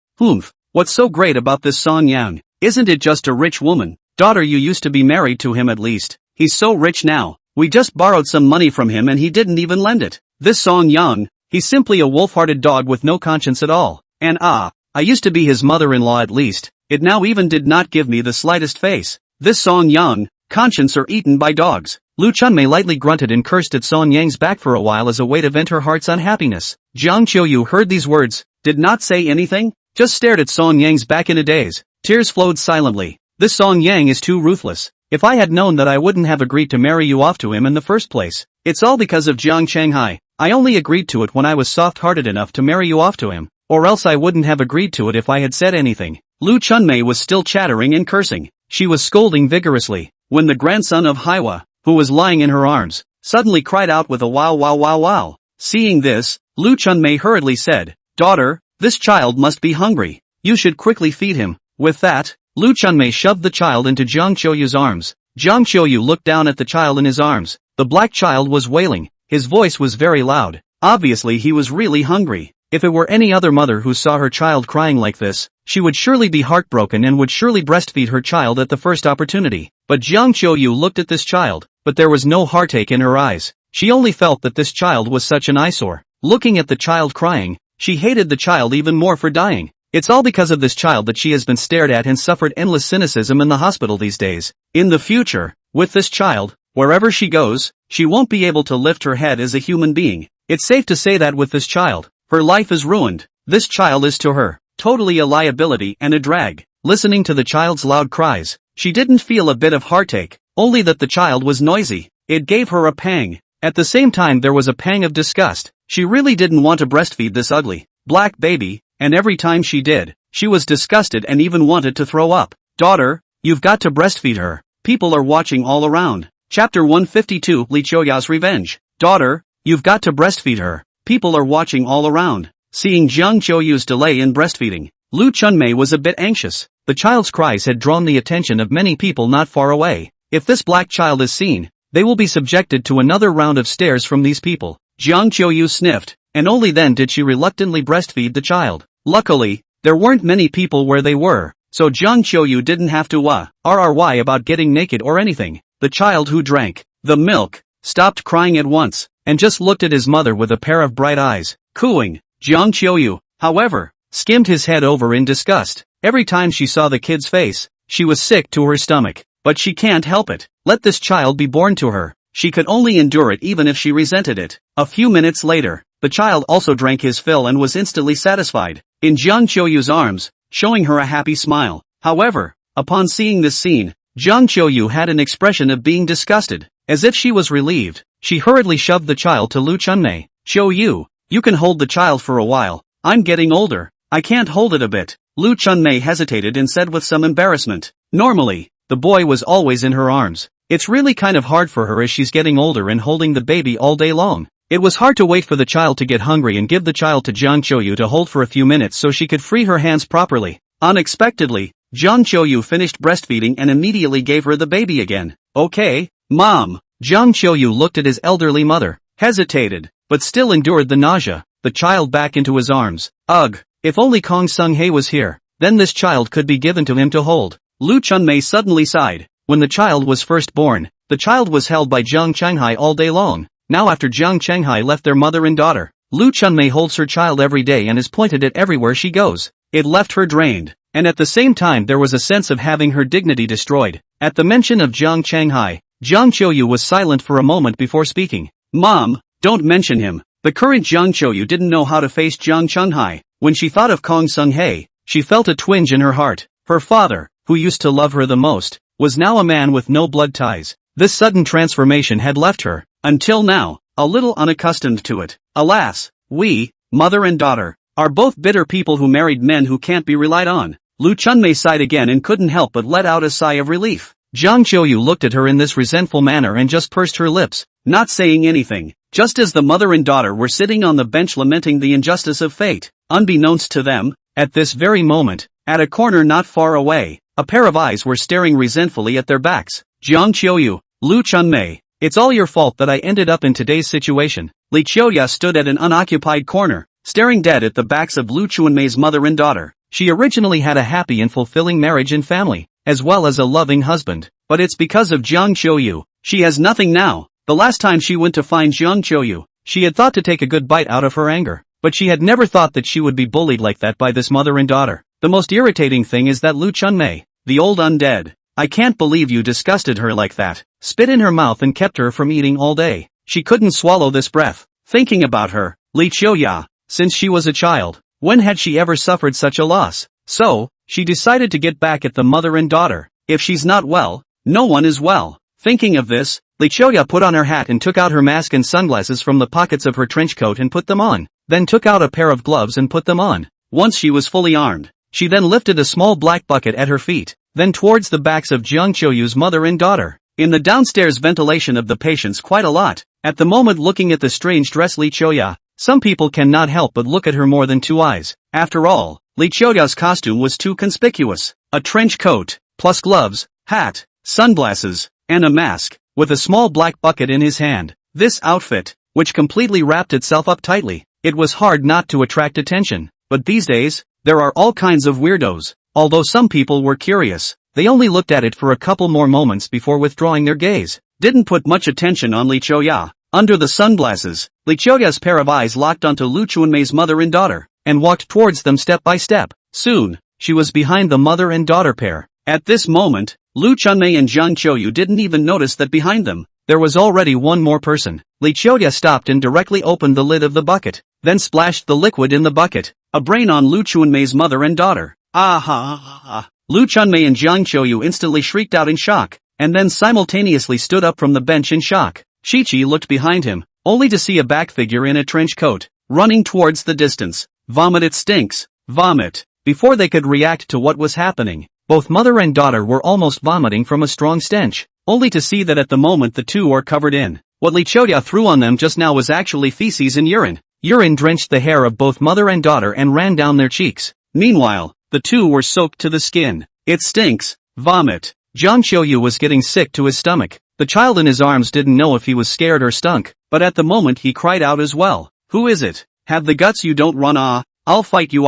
What's so great about this Song Yang? Isn't it just a rich woman? Daughter, you used to be married to him at least. He's so rich now. We just borrowed some money from him and he didn't even lend it. This Song Yang, he's simply a wolf-hearted dog with no conscience at all. And I used to be his mother-in-law at least. It now even did not give me the slightest face. This Song Yang, conscience are eaten by dogs. Lu Chunmei lightly grunted and cursed at Song Yang's back for a while as a way to vent her heart's unhappiness. Jiang Qiuyu heard these words, did not say anything, just stared at Song Yang's back in a daze. Tears flowed silently. This Song Yang is too ruthless. If I had known that I wouldn't have agreed to marry you off to him in the first place. It's all because of Jiang Shanghai. I only agreed to it when I was soft-hearted enough to marry you off to him. Or else I wouldn't have agreed to it if I had said anything. Lu Chunmei was still chattering and cursing. She was scolding vigorously, when the grandson of Haiwa, who was lying in her arms, suddenly cried out with a wow wow wow wow. Seeing this, Lu Chunmei hurriedly said, Daughter, this child must be hungry. You should quickly feed him. With that, Lu Chunmei shoved the child into Jiang Qiuyu's arms. Jiang Qiuyu looked down at the child in his arms. The black child was wailing. His voice was very loud. Obviously he was really hungry. If it were any other mother who saw her child crying like this, she would surely be heartbroken and would surely breastfeed her child at the first opportunity. But Jiang Qiuyu looked at this child, but there was no heartache in her eyes. She only felt that this child was such an eyesore. Looking at the child crying, she hated the child even more for dying. It's all because of this child that she has been stared at and suffered endless cynicism in the hospital these days. In the future, with this child, wherever she goes, she won't be able to lift her head as a human being. It's safe to say that with this child, her life is ruined. This child is to her, totally a liability and a drag. Listening to the child's loud cries, she didn't feel a bit of heartache, only that the child was noisy. It gave her a pang. At the same time there was a pang of disgust. She really didn't want to breastfeed this ugly, black baby. And every time she did, she was disgusted and even wanted to throw up. Daughter, you've got to breastfeed her. People are watching all around. Chapter 152, Li Qiuya's Revenge. Daughter, you've got to breastfeed her. People are watching all around. Seeing Jiang Qiuyu's delay in breastfeeding, Lu Chunmei was a bit anxious. The child's cries had drawn the attention of many people not far away. If this black child is seen, they will be subjected to another round of stares from these people. Jiang Qiuyu sniffed, and only then did she reluctantly breastfeed the child. Luckily, there weren't many people where they were, so Jiang Qiuyu didn't have to RRY about getting naked or anything. The child who drank the milk stopped crying at once, and just looked at his mother with a pair of bright eyes, cooing. Jiang Qiuyu, however, skimmed his head over in disgust. Every time she saw the kid's face, she was sick to her stomach. But she can't help it. Let this child be born to her. She could only endure it even if she resented it. A few minutes later, the child also drank his fill and was instantly satisfied, in Jiang Qiuyu's arms, showing her a happy smile. However, upon seeing this scene, Jiang Qiuyu had an expression of being disgusted. As if she was relieved, she hurriedly shoved the child to Lu Chunmei. Qiuyu, you can hold the child for a while. I'm getting older. I can't hold it a bit. Lu Chunmei hesitated and said with some embarrassment. Normally, the boy was always in her arms. It's really kind of hard for her as she's getting older and holding the baby all day long. It was hard to wait for the child to get hungry and give the child to Jiang Qiuyu to hold for a few minutes so she could free her hands properly. Unexpectedly, Jiang Qiuyu finished breastfeeding and immediately gave her the baby again. Okay, Mom. Jiang Qiuyu looked at his elderly mother, hesitated, but still endured the nausea, the child back into his arms. Ugh, if only Kong Sung-hae was here, then this child could be given to him to hold. Lu Chunmei suddenly sighed. When the child was first born, the child was held by Jiang Qiuyu all day long. Now after Jiang Qiuyu left their mother and daughter, Lu Chunmei holds her child every day and is pointed at everywhere she goes. It left her drained, and at the same time there was a sense of having her dignity destroyed. At the mention of Jiang Qiuyu, Jiang Qiuyu was silent for a moment before speaking. Mom, don't mention him. The current Jiang Qiuyu didn't know how to face Jiang Qiuyu. When she thought of Kong Sung-hae, she felt a twinge in her heart. Her father, who used to love her the most, was now a man with no blood ties. This sudden transformation had left her, until now, a little unaccustomed to it. Alas, we, mother and daughter, are both bitter people who married men who can't be relied on. Lu Chunmei sighed again and couldn't help but let out a sigh of relief. Jiang Qiuyu looked at her in this resentful manner and just pursed her lips, not saying anything, just as the mother and daughter were sitting on the bench lamenting the injustice of fate. Unbeknownst to them, at this very moment, at a corner not far away, a pair of eyes were staring resentfully at their backs. Jiang Qiuyu, Lu Chunmei, it's all your fault that I ended up in today's situation. Li Qiuya stood at an unoccupied corner, staring dead at the backs of Lu Chunmei's mother and daughter. She originally had a happy and fulfilling marriage and family, as well as a loving husband. But it's because of Jiang Qiuyu. She has nothing now. The last time she went to find Jiang Qiuyu, she had thought to take a good bite out of her anger. But she had never thought that she would be bullied like that by this mother and daughter. The most irritating thing is that Lu Chunmei, the old undead. I can't believe you disgusted her like that. Spit in her mouth and kept her from eating all day. She couldn't swallow this breath. Thinking about her, Li Qiuya, since she was a child, when had she ever suffered such a loss? So, she decided to get back at the mother and daughter. If she's not well, no one is well. Thinking of this, Li Qiuya put on her hat and took out her mask and sunglasses from the pockets of her trench coat and put them on, then took out a pair of gloves and put them on. Once she was fully armed, she then lifted a small black bucket at her feet, then towards the backs of Jiang Qiuyu's mother and daughter. In the downstairs ventilation of the patients quite a lot. At the moment looking at the strange dress Li Qiuya, some people cannot help but look at her more than two eyes. After all, Li Qiuya's costume was too conspicuous. A trench coat, plus gloves, hat, sunglasses, and a mask, with a small black bucket in his hand. This outfit, which completely wrapped itself up tightly, it was hard not to attract attention. But these days, there are all kinds of weirdos. Although some people were curious, they only looked at it for a couple more moments before withdrawing their gaze. Didn't put much attention on Li Qiuya. Under the sunglasses, Li Qiuya's pair of eyes locked onto Lu Chunmei's mother and daughter, and walked towards them step by step. Soon, she was behind the mother and daughter pair. At this moment, Lu Chunmei and Jiang Qiuyu didn't even notice that behind them, there was already one more person. Li Qiuya stopped and directly opened the lid of the bucket, then splashed the liquid in the bucket. A brain on Lu Chunmei's mother and daughter. Ah ha ha ha. Lu Chunmei and Jiang Qiuyu instantly shrieked out in shock, and then simultaneously stood up from the bench in shock. Shichi looked behind him, only to see a back figure in a trench coat, running towards the distance. Vomit, it stinks. Vomit. Before they could react to what was happening, both mother and daughter were almost vomiting from a strong stench, only to see that at the moment the two are covered in. What Li Qiuya threw on them just now was actually feces and urine. Urine drenched the hair of both mother and daughter and ran down their cheeks. Meanwhile, the two were soaked to the skin. It stinks. Vomit. Jiang Qiuyu was getting sick to his stomach. The child in his arms didn't know if he was scared or stunk, but at the moment he cried out as well. Who is it? Have the guts, you don't run. I'll fight you.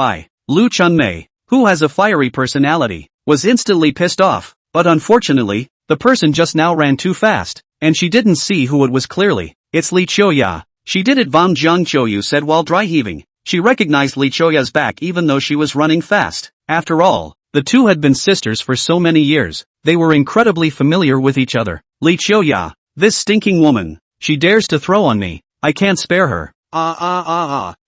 Lu Chunmei, who has a fiery personality, was instantly pissed off, but unfortunately, the person just now ran too fast, and she didn't see who it was clearly. It's Li Qiuya. She did it, Jiang Qiuyu said while dry heaving. She recognized Li Qiuya's back even though she was running fast. After all, the two had been sisters for so many years, they were incredibly familiar with each other. Li Qiuya, this stinking woman, she dares to throw on me, I can't spare her.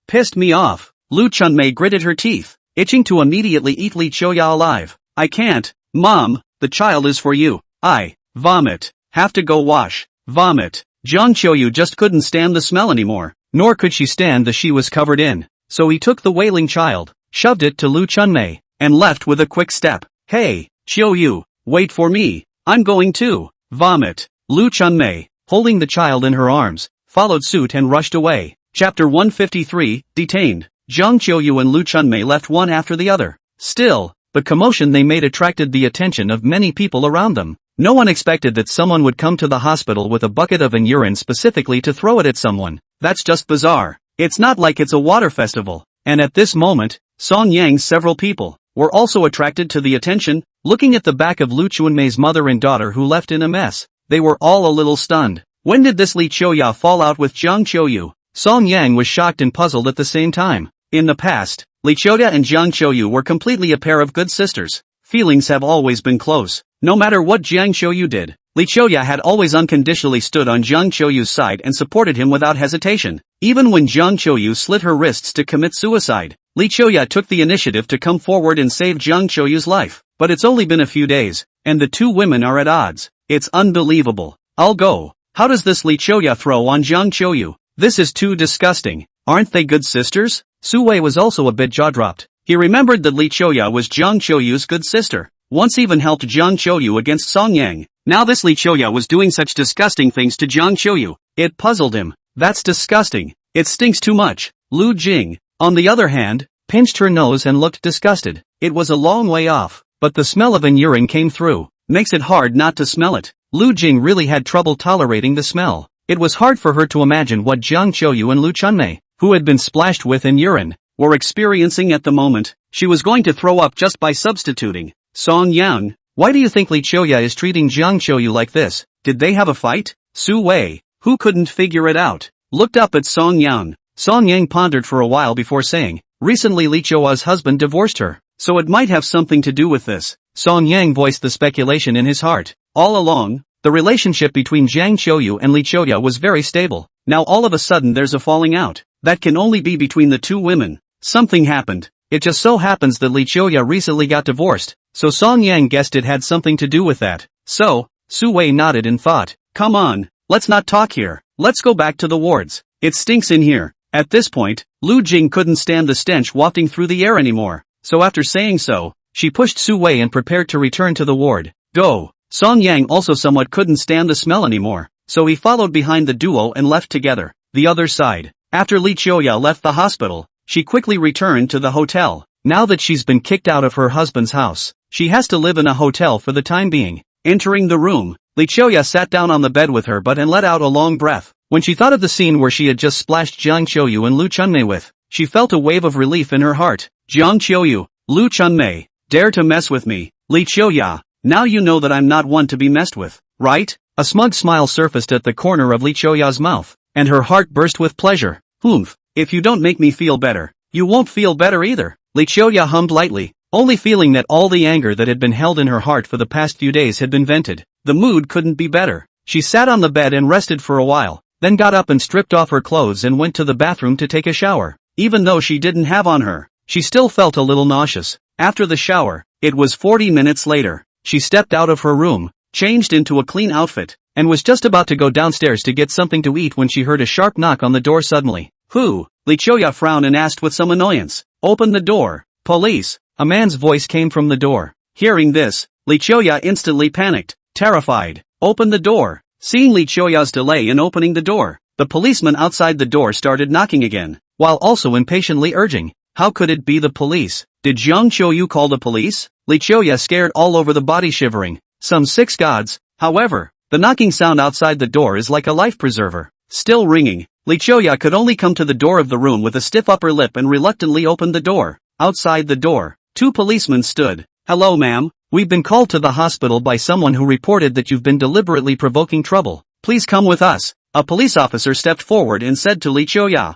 Pissed me off. Lu Chunmei gritted her teeth, itching to immediately eat Li Qiuya alive. I can't, Mom, the child is for you. I vomit. Have to go wash. Vomit. Jiang Qiuyu just couldn't stand the smell anymore, nor could she stand the she was covered in. So he took the wailing child, shoved it to Lu Chunmei, and left with a quick step. Hey, Qiuyu, wait for me. I'm going to vomit. Lu Chunmei, holding the child in her arms, followed suit and rushed away. Chapter 153, Detained. Jiang Qiuyu and Lu Chunmei left one after the other. Still, the commotion they made attracted the attention of many people around them. No one expected that someone would come to the hospital with a bucket of urine specifically to throw it at someone. That's just bizarre. It's not like it's a water festival. And at this moment, Song Yang's several people were also attracted to the attention. Looking at the back of Lu Chunmei's mother and daughter who left in a mess, they were all a little stunned. When did this Li Qiuya fall out with Jiang Qiuyu? Song Yang was shocked and puzzled at the same time. In the past, Li Qiuya and Jiang Qiuyu were completely a pair of good sisters. Feelings have always been close. No matter what Jiang Qiuyu did, Li Qiuya had always unconditionally stood on Jiang Qiuyu's side and supported him without hesitation. Even when Jiang Qiuyu slit her wrists to commit suicide, Li Qiuya took the initiative to come forward and save Jiang Qiuyu's life. But it's only been a few days, and the two women are at odds. It's unbelievable. I'll go. How does this Li Qiuya throw on Jiang Qiuyu? This is too disgusting. Aren't they good sisters? Su Wei was also a bit jaw-dropped. He remembered that Li Qiuya was Jiang Qiuyu's good sister, once even helped Jiang Qiuyu against Song Yang. Now this Li Qiuya was doing such disgusting things to Jiang Qiuyu. It puzzled him. That's disgusting. It stinks too much. Lu Jing, on the other hand, pinched her nose and looked disgusted. It was a long way off, but the smell of an urine came through. Makes it hard not to smell it. Lu Jing really had trouble tolerating the smell. It was hard for her to imagine what Jiang Qiuyu and Lu Chunmei, who had been splashed with in urine, were experiencing at the moment. She was going to throw up just by substituting. Song Yang, why do you think Li Qiuya is treating Jiang Qiuyu like this? Did they have a fight? Su Wei, who couldn't figure it out, looked up at Song Yang. Song Yang pondered for a while before saying, recently Li Qiuya's husband divorced her, so it might have something to do with this. Song Yang voiced the speculation in his heart. All along, the relationship between Jiang Qiuyu and Li Qiuya was very stable. Now all of a sudden there's a falling out. That can only be between the two women. Something happened. It just so happens that Li Qiuya recently got divorced, so Song Yang guessed it had something to do with that. So, Su Wei nodded in thought. Come on, let's not talk here. Let's go back to the wards. It stinks in here. At this point, Lu Jing couldn't stand the stench wafting through the air anymore. So after saying so, she pushed Su Wei and prepared to return to the ward. Go. Song Yang also somewhat couldn't stand the smell anymore, so he followed behind the duo and left together. The other side. After Li Qiuya left the hospital, she quickly returned to the hotel. Now that she's been kicked out of her husband's house, she has to live in a hotel for the time being. Entering the room, Li Qiuya sat down on the bed with her and let out a long breath. When she thought of the scene where she had just splashed Jiang Qiuyu and Lu Chunmei with, she felt a wave of relief in her heart. Jiang Qiuyu, Lu Chunmei, dare to mess with me. Li Qiuya, now you know that I'm not one to be messed with, right? A smug smile surfaced at the corner of Li Qiuya's mouth, and her heart burst with pleasure. Humph, if you don't make me feel better, you won't feel better either. Li Qiuya hummed lightly, only feeling that all the anger that had been held in her heart for the past few days had been vented. The mood couldn't be better. She sat on the bed and rested for a while, then got up and stripped off her clothes and went to the bathroom to take a shower. Even though she didn't have on her, she still felt a little nauseous. After the shower, it was 40 minutes later. She stepped out of her room, changed into a clean outfit, and was just about to go downstairs to get something to eat when she heard a sharp knock on the door suddenly. Who? Li Qiuya frowned and asked with some annoyance. Open the door. Police. A man's voice came from the door. Hearing this, Li Qiuya instantly panicked, terrified. Open the door. Seeing Li Qiuya's delay in opening the door, the policeman outside the door started knocking again. while also impatiently urging, "How could it be the police? Did Jiang Qiuyu call the police?" Li Qiuyu scared all over the body, shivering. Some 6 gods. However, the knocking sound outside the door is like a life preserver. Still ringing, Li Qiuyu could only come to the door of the room with a stiff upper lip and reluctantly opened the door. Outside the door, 2 policemen stood. "Hello, ma'am. We've been called to the hospital by someone who reported that you've been deliberately provoking trouble. Please come with us." A police officer stepped forward and said to Li Qiuyu,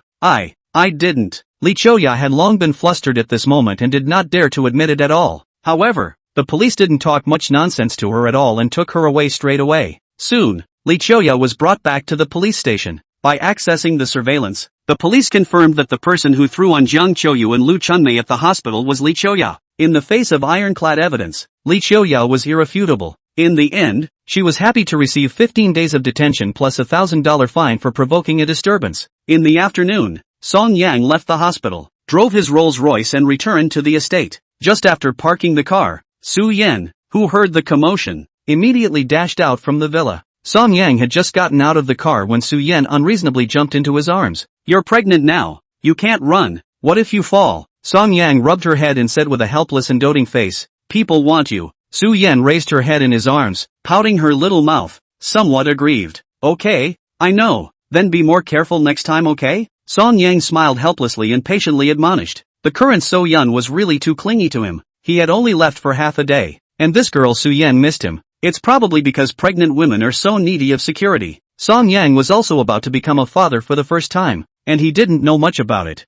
I didn't." Li Qiuyu had long been flustered at this moment and did not dare to admit it at all. However, the police didn't talk much nonsense to her at all and took her away straight away. Soon, Li Qiuyu was brought back to the police station. By accessing the surveillance, the police confirmed that the person who threw on Jiang Qiuyu and Lu Chunmei at the hospital was Li Qiuyu. In the face of ironclad evidence, Li Qiuyu was irrefutable. In the end, she was happy to receive 15 days of detention plus a $1,000 fine for provoking a disturbance. In the afternoon, Song Yang left the hospital, drove his Rolls-Royce and returned to the estate. Just after parking the car, Su Yan, who heard the commotion, immediately dashed out from the villa. Song Yang had just gotten out of the car when Su Yan unreasonably jumped into his arms. "You're pregnant now. You can't run. What if you fall?" Song Yang rubbed her head and said with a helpless and doting face, "People want you." Su Yan raised her head in his arms, pouting her little mouth, somewhat aggrieved. "Okay, I know. Then be more careful next time, okay?" Song Yang smiled helplessly and patiently admonished. The current So Yun was really too clingy to him. He had only left for half a day, and this girl Su Yan missed him. It's probably because pregnant women are so needy of security. Song Yang was also about to become a father for the first time, and he didn't know much about it.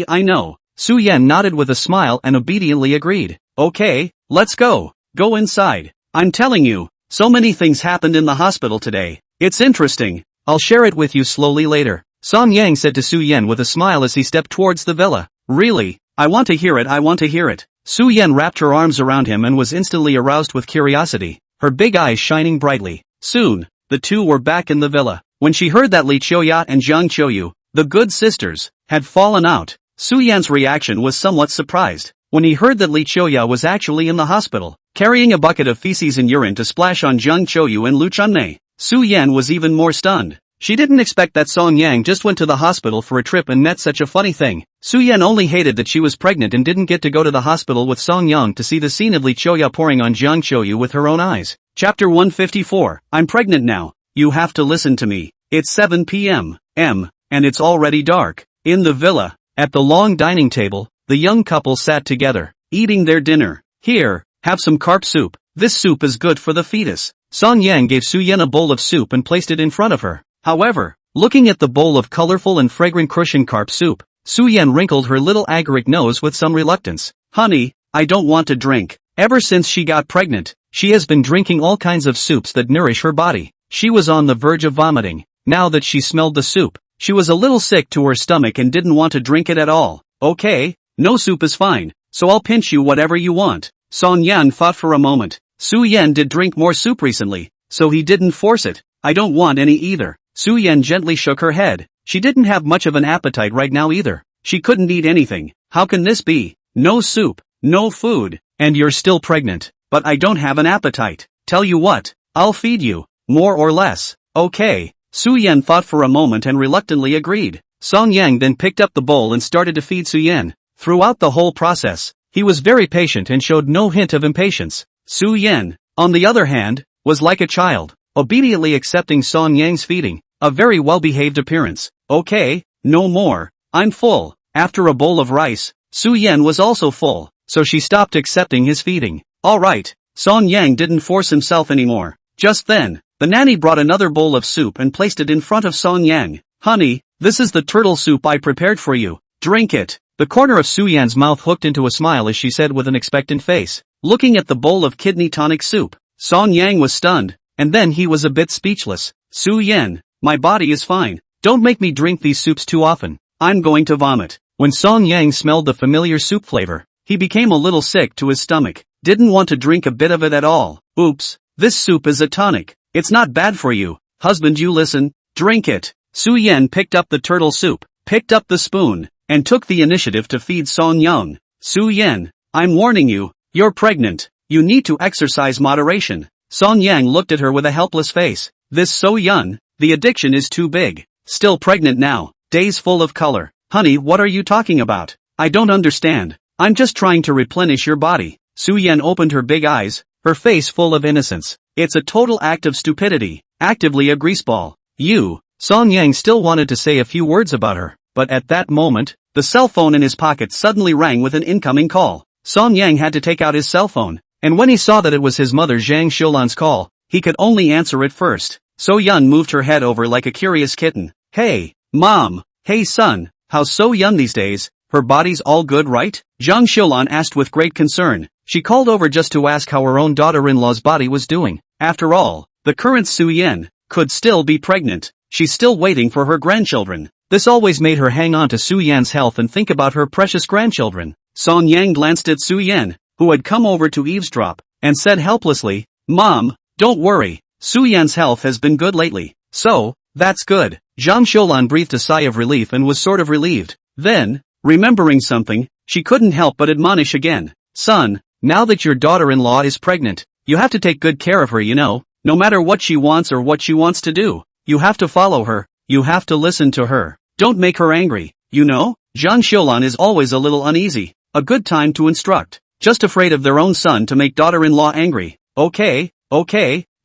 I know. Su Yan nodded with a smile and obediently agreed. "Okay, let's go. Go inside. I'm telling you, so many things happened in the hospital today. It's interesting. I'll share it with you slowly later." Song Yang said to Su Yan with a smile as he stepped towards the villa. "Really? I want to hear it. Su Yan wrapped her arms around him and was instantly aroused with curiosity, her big eyes shining brightly. Soon, the two were back in the villa. When she heard that Li Qiuyu and Jiang Qiuyu, the good sisters, had fallen out, Su Yan's reaction was somewhat surprised. When he heard that Li Qiuyu was actually in the hospital, carrying a bucket of feces and urine to splash on Jiang Qiuyu and Lu Chunmei, Su Yan was even more stunned. She didn't expect that Song Yang just went to the hospital for a trip and met such a funny thing. Su Yan only hated that she was pregnant and didn't get to go to the hospital with Song Yang to see the scene of Li Qiuyu pouring on Jiang Qiuyu with her own eyes. Chapter 154. I'm pregnant now. You have to listen to me. It's 7 p.m. and it's already dark. In the villa, at the long dining table, the young couple sat together, eating their dinner. "Here, have some carp soup. This soup is good for the fetus." Song Yang gave Su Yan a bowl of soup and placed it in front of her. However, looking at the bowl of colorful and fragrant Crucian carp soup, Su Yan wrinkled her little agaric nose with some reluctance. "Honey, I don't want to drink." Ever since she got pregnant, she has been drinking all kinds of soups that nourish her body. She was on the verge of vomiting. Now that she smelled the soup, she was a little sick to her stomach and didn't want to drink it at all. "Okay, no soup is fine, so I'll pinch you whatever you want." Song Yan thought for a moment. Su Yan did drink more soup recently, so he didn't force it. "I don't want any either." Su Yan gently shook her head. She didn't have much of an appetite right now either. She couldn't eat anything. How can this be? No soup, no food, and you're still pregnant. "But I don't have an appetite." "Tell you what, I'll feed you, more or less." "Okay." Su Yan thought for a moment and reluctantly agreed. Song Yang then picked up the bowl and started to feed Su Yan. Throughout the whole process, he was very patient and showed no hint of impatience. Su Yan, on the other hand, was like a child, obediently accepting Song Yang's feeding, a very well-behaved appearance. "Okay, no more, I'm full." After a bowl of rice, Su Yan was also full, so she stopped accepting his feeding. "Alright." Song Yang didn't force himself anymore. Just then, the nanny brought another bowl of soup and placed it in front of Song Yang. "Honey, this is the turtle soup I prepared for you. Drink it." The corner of Su Yan's mouth hooked into a smile as she said with an expectant face. Looking at the bowl of kidney tonic soup, Song Yang was stunned, and then he was a bit speechless. "Su Yan, my body is fine. Don't make me drink these soups too often. I'm going to vomit." When Song Yang smelled the familiar soup flavor, he became a little sick to his stomach. Didn't want to drink a bit of it at all. "Oops, this soup is a tonic. It's not bad for you. Husband, you listen, drink it." Su Yan picked up the turtle soup, picked up the spoon, and took the initiative to feed Song Yang. "Su Yan, I'm warning you, you're pregnant. You need to exercise moderation." Song Yang looked at her with a helpless face. This So Yun, the addiction is too big. Still pregnant now, days full of color. Honey, what are you talking about? I don't understand. I'm just trying to replenish your body. Su Yan opened her big eyes, her face full of innocence. It's a total act of stupidity. Actively a greaseball. You. Song Yang still wanted to say a few words about her, but at that moment, the cell phone in his pocket suddenly rang with an incoming call. Song Yang had to take out his cell phone, and when he saw that it was his mother Jiang Qiulan's call, he could only answer it first. So Yun moved her head over like a curious kitten. Hey, Mom. Hey son, how's So Yun these days? Her body's all good, right? Jiang Qiulan asked with great concern. She called over just to ask how her own daughter-in-law's body was doing. After all, the current Su Yan could still be pregnant. She's still waiting for her grandchildren. This always made her hang on to Su Yan's health and think about her precious grandchildren. Song Yang glanced at Su Yan, who had come over to eavesdrop, and said helplessly, Mom, don't worry, Su Yan's health has been good lately. So, that's good. Jiang Qiulan breathed a sigh of relief and was sort of relieved. Then, remembering something, she couldn't help but admonish again. Son, now that your daughter-in-law is pregnant, you have to take good care of her, you know. No matter what she wants or what she wants to do, you have to follow her, you have to listen to her. Don't make her angry, you know? Jiang Qiulan is always a little uneasy. A good time to instruct. Just afraid of their own son to make daughter-in-law angry. Okay,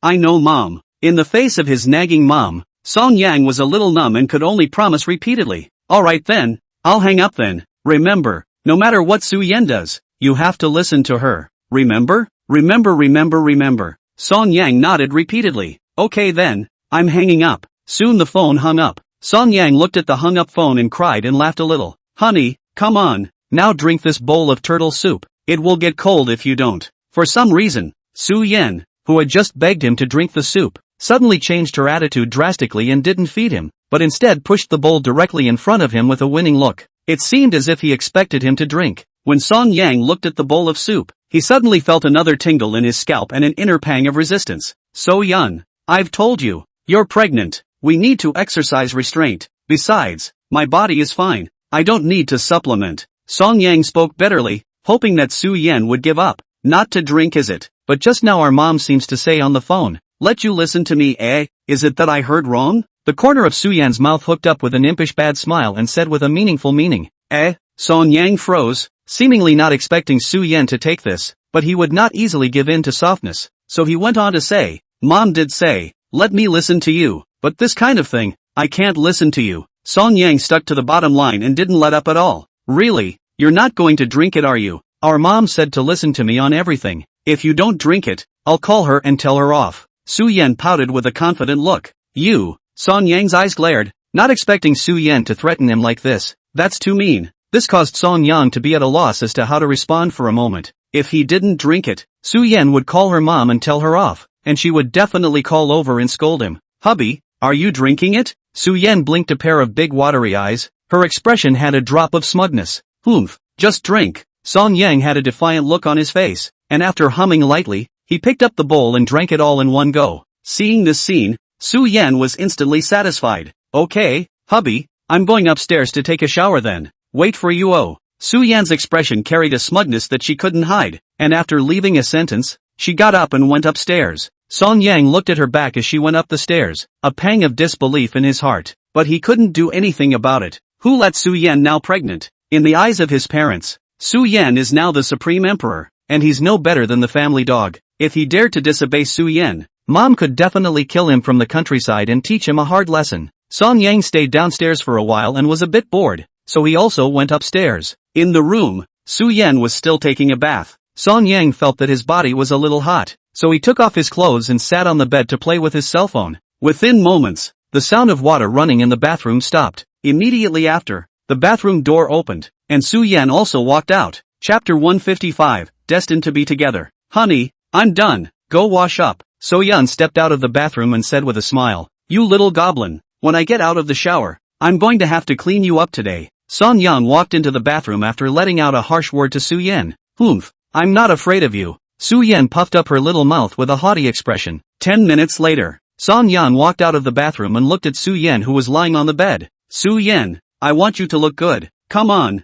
I know Mom. In the face of his nagging mom, Song Yang was a little numb and could only promise repeatedly. Alright then, I'll hang up then. Remember, no matter what Su Yan does, you have to listen to her. Remember? Remember. Song Yang nodded repeatedly. Okay then, I'm hanging up. Soon the phone hung up. Song Yang looked at the hung-up phone and cried and laughed a little. Honey, come on, now drink this bowl of turtle soup. It will get cold if you don't. For some reason, Su Yan, who had just begged him to drink the soup, suddenly changed her attitude drastically and didn't feed him, but instead pushed the bowl directly in front of him with a winning look. It seemed as if he expected him to drink. When Song Yang looked at the bowl of soup, he suddenly felt another tingle in his scalp and an inner pang of resistance. So Yun, I've told you, you're pregnant. We need to exercise restraint. Besides, my body is fine. I don't need to supplement. Song Yang spoke bitterly, hoping that Su Yan would give up. Not to drink, is it? But just now our mom seems to say on the phone, let you listen to me, eh? Is it that I heard wrong? The corner of Su Yan's mouth hooked up with an impish bad smile and said with a meaningful meaning, eh? Song Yang froze, seemingly not expecting Su Yan to take this, but he would not easily give in to softness, so he went on to say, Mom did say, let me listen to you. But this kind of thing, I can't listen to you. Song Yang stuck to the bottom line and didn't let up at all. Really? You're not going to drink it, are you? Our mom said to listen to me on everything. If you don't drink it, I'll call her and tell her off. Su Yan pouted with a confident look. You? Song Yang's eyes glared, not expecting Su Yan to threaten him like this. That's too mean. This caused Song Yang to be at a loss as to how to respond for a moment. If he didn't drink it, Su Yan would call her mom and tell her off, and she would definitely call over and scold him. Hubby, are you drinking it? Su Yan blinked a pair of big watery eyes. Her expression had a drop of smugness. Just drink. Song Yang had a defiant look on his face, and after humming lightly, he picked up the bowl and drank it all in one go. Seeing this scene, Su Yan was instantly satisfied. Okay, hubby, I'm going upstairs to take a shower then. Wait for you. Oh. Su Yan's expression carried a smugness that she couldn't hide, and after leaving a sentence, she got up and went upstairs. Song Yang looked at her back as she went up the stairs, a pang of disbelief in his heart, but he couldn't do anything about it. Who let Su Yan now pregnant? In the eyes of his parents, Su Yan is now the supreme emperor, and he's no better than the family dog. If he dared to disobey Su Yan, Mom could definitely kill him from the countryside and teach him a hard lesson. Song Yang stayed downstairs for a while and was a bit bored, so he also went upstairs. In the room, Su Yan was still taking a bath. Song Yang felt that his body was a little hot, so he took off his clothes and sat on the bed to play with his cell phone. Within moments, the sound of water running in the bathroom stopped. Immediately after, the bathroom door opened, and Su Yan also walked out. Chapter 155, Destined to be Together. Honey, I'm done. Go wash up. So Yan stepped out of the bathroom and said with a smile, you little goblin, when I get out of the shower, I'm going to have to clean you up today. Song Yan walked into the bathroom after letting out a harsh word to Su Yan. I'm not afraid of you. Su Yan puffed up her little mouth with a haughty expression. 10 minutes later, Song Yan walked out of the bathroom and looked at Su Yan, who was lying on the bed. Su Yan, I want you to look good. Come on.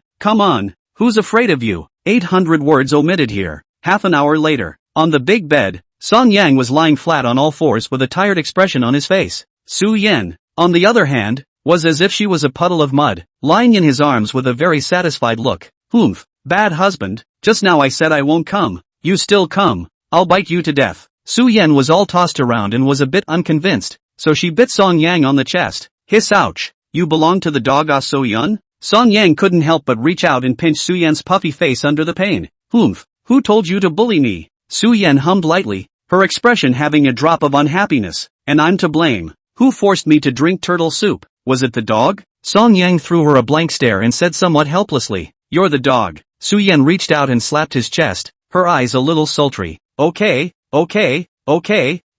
Who's afraid of you? 800 words omitted here. Half an hour later, on the big bed, Song Yang was lying flat on all fours with a tired expression on his face. Su Yan, on the other hand, was as if she was a puddle of mud, lying in his arms with a very satisfied look. Humph, bad husband, just now I said I won't come, you still come, I'll bite you to death. Su Yan was all tossed around and was a bit unconvinced, so she bit Song Yang on the chest. Hiss, ouch, you belong to the dog ah So Yun? Song Yang couldn't help but reach out and pinch Su Yan's puffy face under the pain. Humph, who told you to bully me? Su Yan hummed lightly, her expression having a drop of unhappiness. And I'm to blame. Who forced me to drink turtle soup? Was it the dog? Song Yang threw her a blank stare and said somewhat helplessly, you're the dog. Su Yan reached out and slapped his chest, her eyes a little sultry. Okay,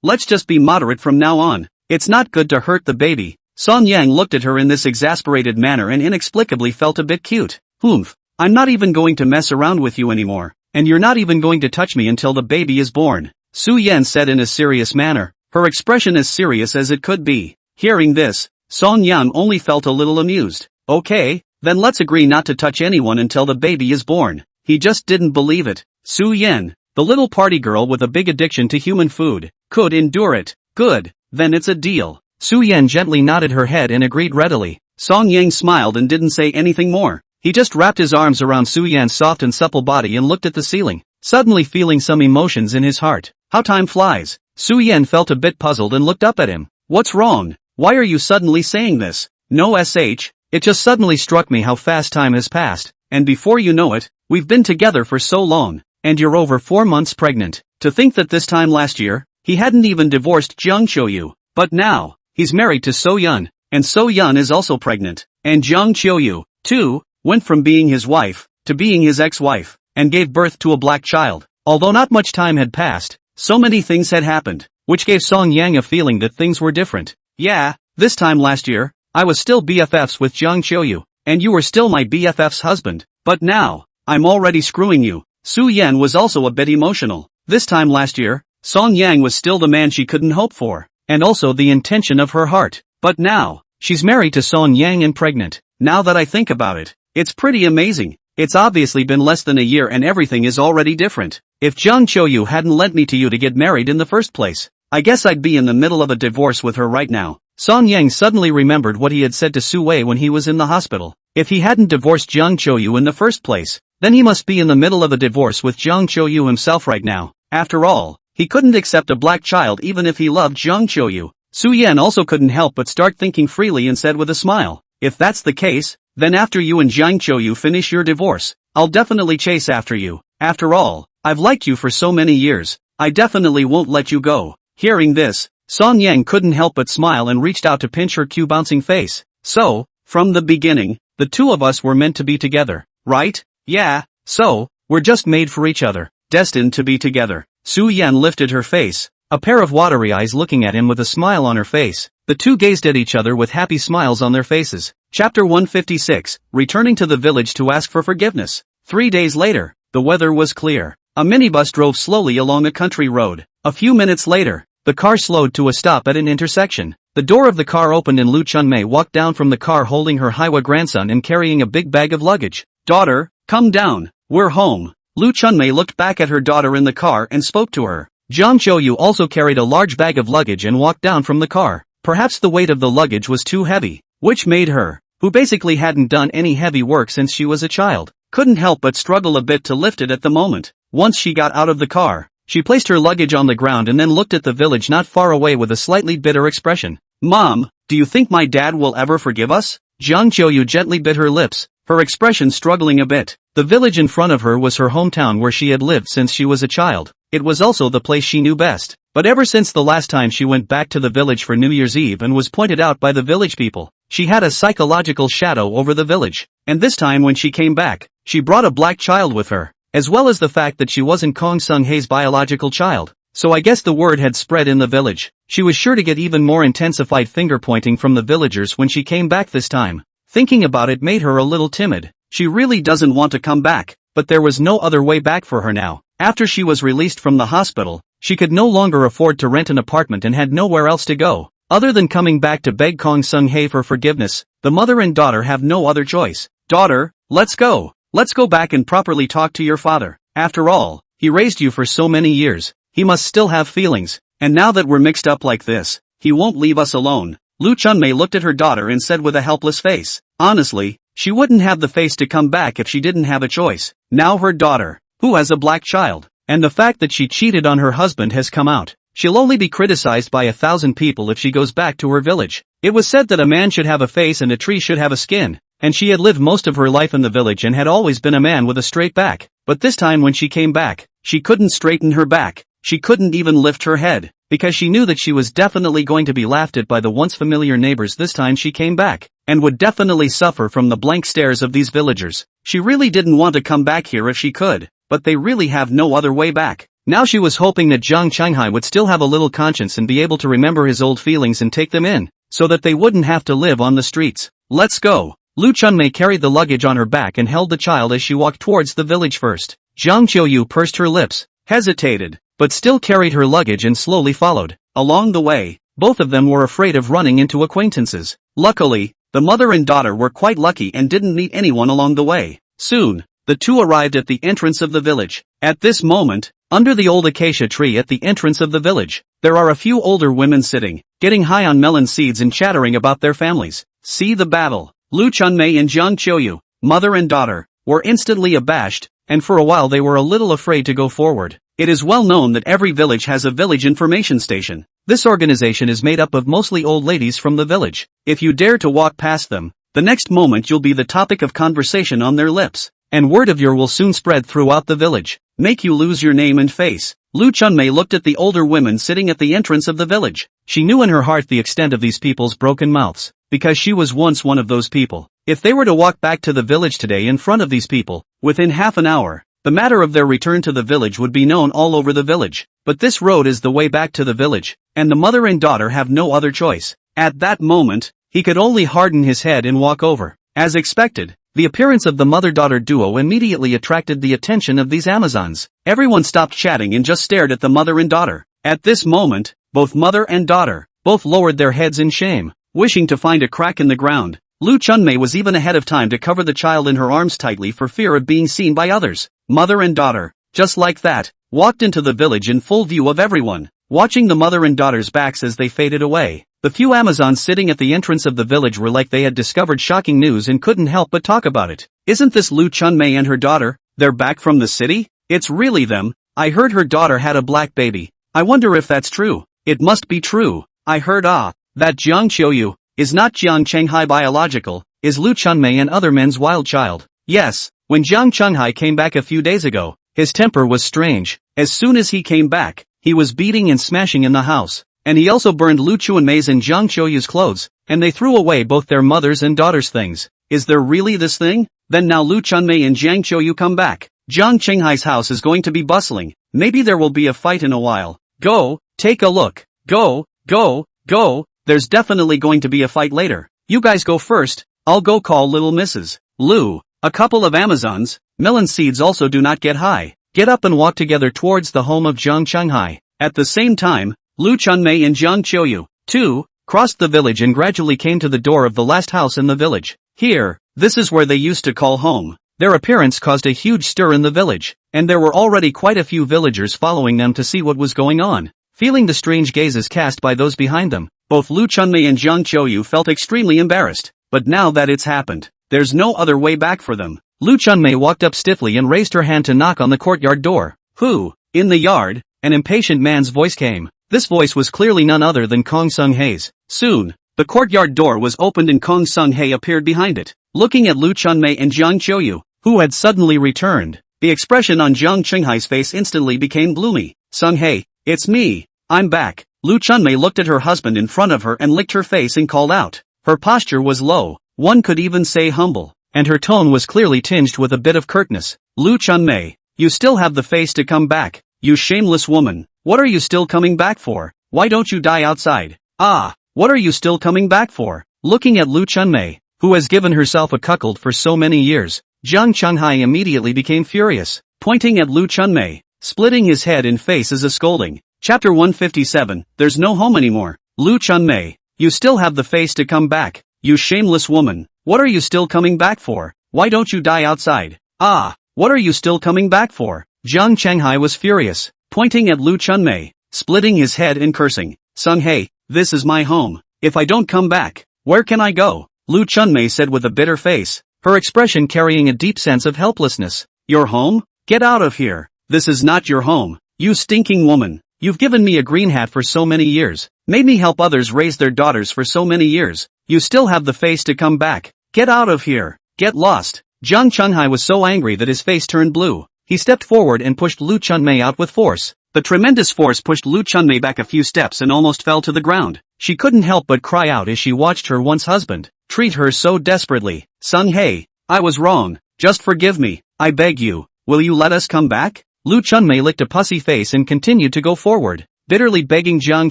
let's just be moderate from now on. It's not good to hurt the baby. Song Yang looked at her in this exasperated manner and inexplicably felt a bit cute. Humph, I'm not even going to mess around with you anymore, and you're not even going to touch me until the baby is born, Su Yan said in a serious manner, her expression as serious as it could be. Hearing this, Song Yang only felt a little amused. Okay, then let's agree not to touch anyone until the baby is born. He just didn't believe it. Su Yan, the little party girl with a big addiction to human food, could endure it. Good, then it's a deal. Su Yan gently nodded her head and agreed readily. Song Yang smiled and didn't say anything more. He just wrapped his arms around Su Yan's soft and supple body and looked at the ceiling, suddenly feeling some emotions in his heart. How time flies. Su Yan felt a bit puzzled and looked up at him. What's wrong? Why are you suddenly saying this? No sh, it just suddenly struck me how fast time has passed, and before you know it, we've been together for so long, and you're over 4 months pregnant. To think that this time last year, he hadn't even divorced Jiang Qiuyu, but now, he's married to So Yun, and So Yun is also pregnant, and Jiang Qiuyu, too, went from being his wife, to being his ex-wife, and gave birth to a black child. Although not much time had passed, so many things had happened, which gave Song Yang a feeling that things were different. Yeah, this time last year, I was still BFFs with Jiang Qiuyu, and you were still my BFF's husband, but now, I'm already screwing you. Su Yan was also a bit emotional. This time last year, Song Yang was still the man she couldn't hope for, and also the intention of her heart, but now, she's married to Song Yang and pregnant. Now that I think about it, it's pretty amazing. It's obviously been less than a year and everything is already different. If Jiang Qiuyu hadn't lent me to you to get married in the first place, I guess I'd be in the middle of a divorce with her right now. Song Yang suddenly remembered what he had said to Su Wei when he was in the hospital. If he hadn't divorced Jiang Qiuyu in the first place, then he must be in the middle of a divorce with Jiang Qiuyu himself right now. After all, he couldn't accept a black child even if he loved Jiang Qiuyu. Su Yan also couldn't help but start thinking freely and said with a smile, if that's the case, then after you and Jiang Qiuyu finish your divorce, I'll definitely chase after you. After all, I've liked you for so many years, I definitely won't let you go. Hearing this, Song Yang couldn't help but smile and reached out to pinch her cute bouncing face. So, from the beginning, the two of us were meant to be together, right? Yeah, so, we're just made for each other, destined to be together. Su Yan lifted her face, a pair of watery eyes looking at him with a smile on her face. The two gazed at each other with happy smiles on their faces. Chapter 156, returning to the village to ask for forgiveness. 3 days later, the weather was clear. A minibus drove slowly along a country road. A few minutes later, the car slowed to a stop at an intersection. The door of the car opened and Lu Chunmei walked down from the car holding her Haiwa grandson and carrying a big bag of luggage. Daughter, come down, we're home. Lu Chunmei looked back at her daughter in the car and spoke to her. Jiang Qiuyu also carried a large bag of luggage and walked down from the car. Perhaps the weight of the luggage was too heavy, which made her, who basically hadn't done any heavy work since she was a child, couldn't help but struggle a bit to lift it at the moment. Once she got out of the car, she placed her luggage on the ground and then looked at the village not far away with a slightly bitter expression. Mom, do you think my dad will ever forgive us? Jiang Qiuyu gently bit her lips, her expression struggling a bit. The village in front of her was her hometown where she had lived since she was a child. It was also the place she knew best. But ever since the last time she went back to the village for New Year's Eve and was pointed out by the village people, she had a psychological shadow over the village. And this time when she came back, she brought a black child with her, as well as the fact that she wasn't Kong Sung Hae's biological child. So I guess the word had spread in the village. She was sure to get even more intensified finger-pointing from the villagers when she came back this time. Thinking about it made her a little timid. She really doesn't want to come back, but there was no other way back for her now. After she was released from the hospital, she could no longer afford to rent an apartment and had nowhere else to go. Other than coming back to beg Kong Sung Hae for forgiveness, the mother and daughter have no other choice. Daughter, let's go. Let's go back and properly talk to your father. After all, he raised you for so many years. He must still have feelings, and now that we're mixed up like this, he won't leave us alone. Lu Chunmei looked at her daughter and said with a helpless face. Honestly, she wouldn't have the face to come back if she didn't have a choice. Now her daughter, who has a black child, and the fact that she cheated on her husband has come out. She'll only be criticized by 1,000 people if she goes back to her village. It was said that a man should have a face and a tree should have a skin, and she had lived most of her life in the village and had always been a man with a straight back. But this time when she came back, she couldn't straighten her back. She couldn't even lift her head, because she knew that she was definitely going to be laughed at by the once familiar neighbors this time she came back, and would definitely suffer from the blank stares of these villagers. She really didn't want to come back here if she could, but they really have no other way back. Now she was hoping that Jiang Qiuyu would still have a little conscience and be able to remember his old feelings and take them in, so that they wouldn't have to live on the streets. Let's go. Lu Chunmei carried the luggage on her back and held the child as she walked towards the village first. Jiang Qiuyu pursed her lips, hesitated, but still carried her luggage and slowly followed. Along the way, both of them were afraid of running into acquaintances. Luckily, the mother and daughter were quite lucky and didn't meet anyone along the way. Soon, the two arrived at the entrance of the village. At this moment, under the old acacia tree at the entrance of the village, there are a few older women sitting, getting high on melon seeds and chattering about their families. See the battle. Lu Chunmei and Jiang Qiuyu, mother and daughter, were instantly abashed, and for a while they were a little afraid to go forward. It is well known that every village has a village information station. This organization is made up of mostly old ladies from the village. If you dare to walk past them, the next moment you'll be the topic of conversation on their lips, and word of your will soon spread throughout the village, make you lose your name and face. Lu Chunmei looked at the older women sitting at the entrance of the village. She knew in her heart the extent of these people's broken mouths, because she was once one of those people. If they were to walk back to the village today in front of these people, within half an hour, the matter of their return to the village would be known all over the village. But this road is the way back to the village, and the mother and daughter have no other choice. At that moment, he could only harden his head and walk over. As expected, the appearance of the mother-daughter duo immediately attracted the attention of these Amazons. Everyone stopped chatting and just stared at the mother and daughter. At this moment, both mother and daughter, both lowered their heads in shame, wishing to find a crack in the ground. Lu Chunmei was even ahead of time to cover the child in her arms tightly for fear of being seen by others. Mother and daughter, just like that, walked into the village in full view of everyone, watching the mother and daughter's backs as they faded away. The few Amazons sitting at the entrance of the village were like they had discovered shocking news and couldn't help but talk about it. Isn't this Lu Chunmei and her daughter? They're back from the city? It's really them. I heard her daughter had a black baby. I wonder if that's true. It must be true. I heard that Jiang Qiuyu is not Jiang Qiuyu biological, is Lu Chunmei and other men's wild child. Yes, when Jiang Qiuyu came back a few days ago, his temper was strange. As soon as he came back, he was beating and smashing in the house. And he also burned Lu Chunmei's and Jiang Qiuyu's clothes, and they threw away both their mother's and daughter's things. Is there really this thing? Then now Lu Chunmei and Jiang Qiuyu come back. Jiang Qinghai's house is going to be bustling. Maybe there will be a fight in a while. Go, take a look. Go, go, go. There's definitely going to be a fight later. You guys go first, I'll go call little Mrs. Lu. A couple of Amazons, melon seeds also do not get high. Get up and walk together towards the home of Jiang Qiuyu. At the same time, Lu Chunmei and Jiang Qiuyu, too, crossed the village and gradually came to the door of the last house in the village. Here, this is where they used to call home. Their appearance caused a huge stir in the village, and there were already quite a few villagers following them to see what was going on. Feeling the strange gazes cast by those behind them, both Lu Chunmei and Jiang Qiuyu felt extremely embarrassed. But now that it's happened, there's no other way back for them. Lu Chunmei walked up stiffly and raised her hand to knock on the courtyard door. Who? In the yard, an impatient man's voice came. This voice was clearly none other than Kong Sung-hae's. Soon, the courtyard door was opened and Kong Sung-hae appeared behind it. Looking at Lu Chunmei and Jiang Qiuyu, who had suddenly returned, the expression on Jiang Qinghai's face instantly became gloomy. Sung-hae, it's me. I'm back. Lu Chunmei looked at her husband in front of her and licked her face and called out. Her posture was low, one could even say humble, and her tone was clearly tinged with a bit of curtness. Lu Chunmei, you still have the face to come back, you shameless woman. What are you still coming back for? Why don't you die outside? What are you still coming back for? Looking at Lu Chunmei, who has given herself a cuckold for so many years, Jiang Qiuyu immediately became furious, pointing at Lu Chunmei, splitting his head and face as a scolding. Chapter 157, There's no home anymore. Lu Chunmei, you still have the face to come back, you shameless woman. What are you still coming back for? Why don't you die outside? What are you still coming back for? Jiang Qiuyu was furious, pointing at Lu Chunmei, splitting his head and cursing. Sung-hae, this is my home. If I don't come back, where can I go? Lu Chunmei said with a bitter face, her expression carrying a deep sense of helplessness. Your home? Get out of here. This is not your home. You stinking woman. You've given me a green hat for so many years, made me help others raise their daughters for so many years. You still have the face to come back. Get out of here. Get lost. Jiang Chunhai was so angry that his face turned blue. He stepped forward and pushed Lu Chunmei out with force. The tremendous force pushed Lu Chunmei back a few steps and almost fell to the ground. She couldn't help but cry out as she watched her once husband treat her so desperately. Sung Hei, I was wrong. Just forgive me. I beg you. Will you let us come back? Lu Chunmei licked a pussy face and continued to go forward, bitterly begging Jiang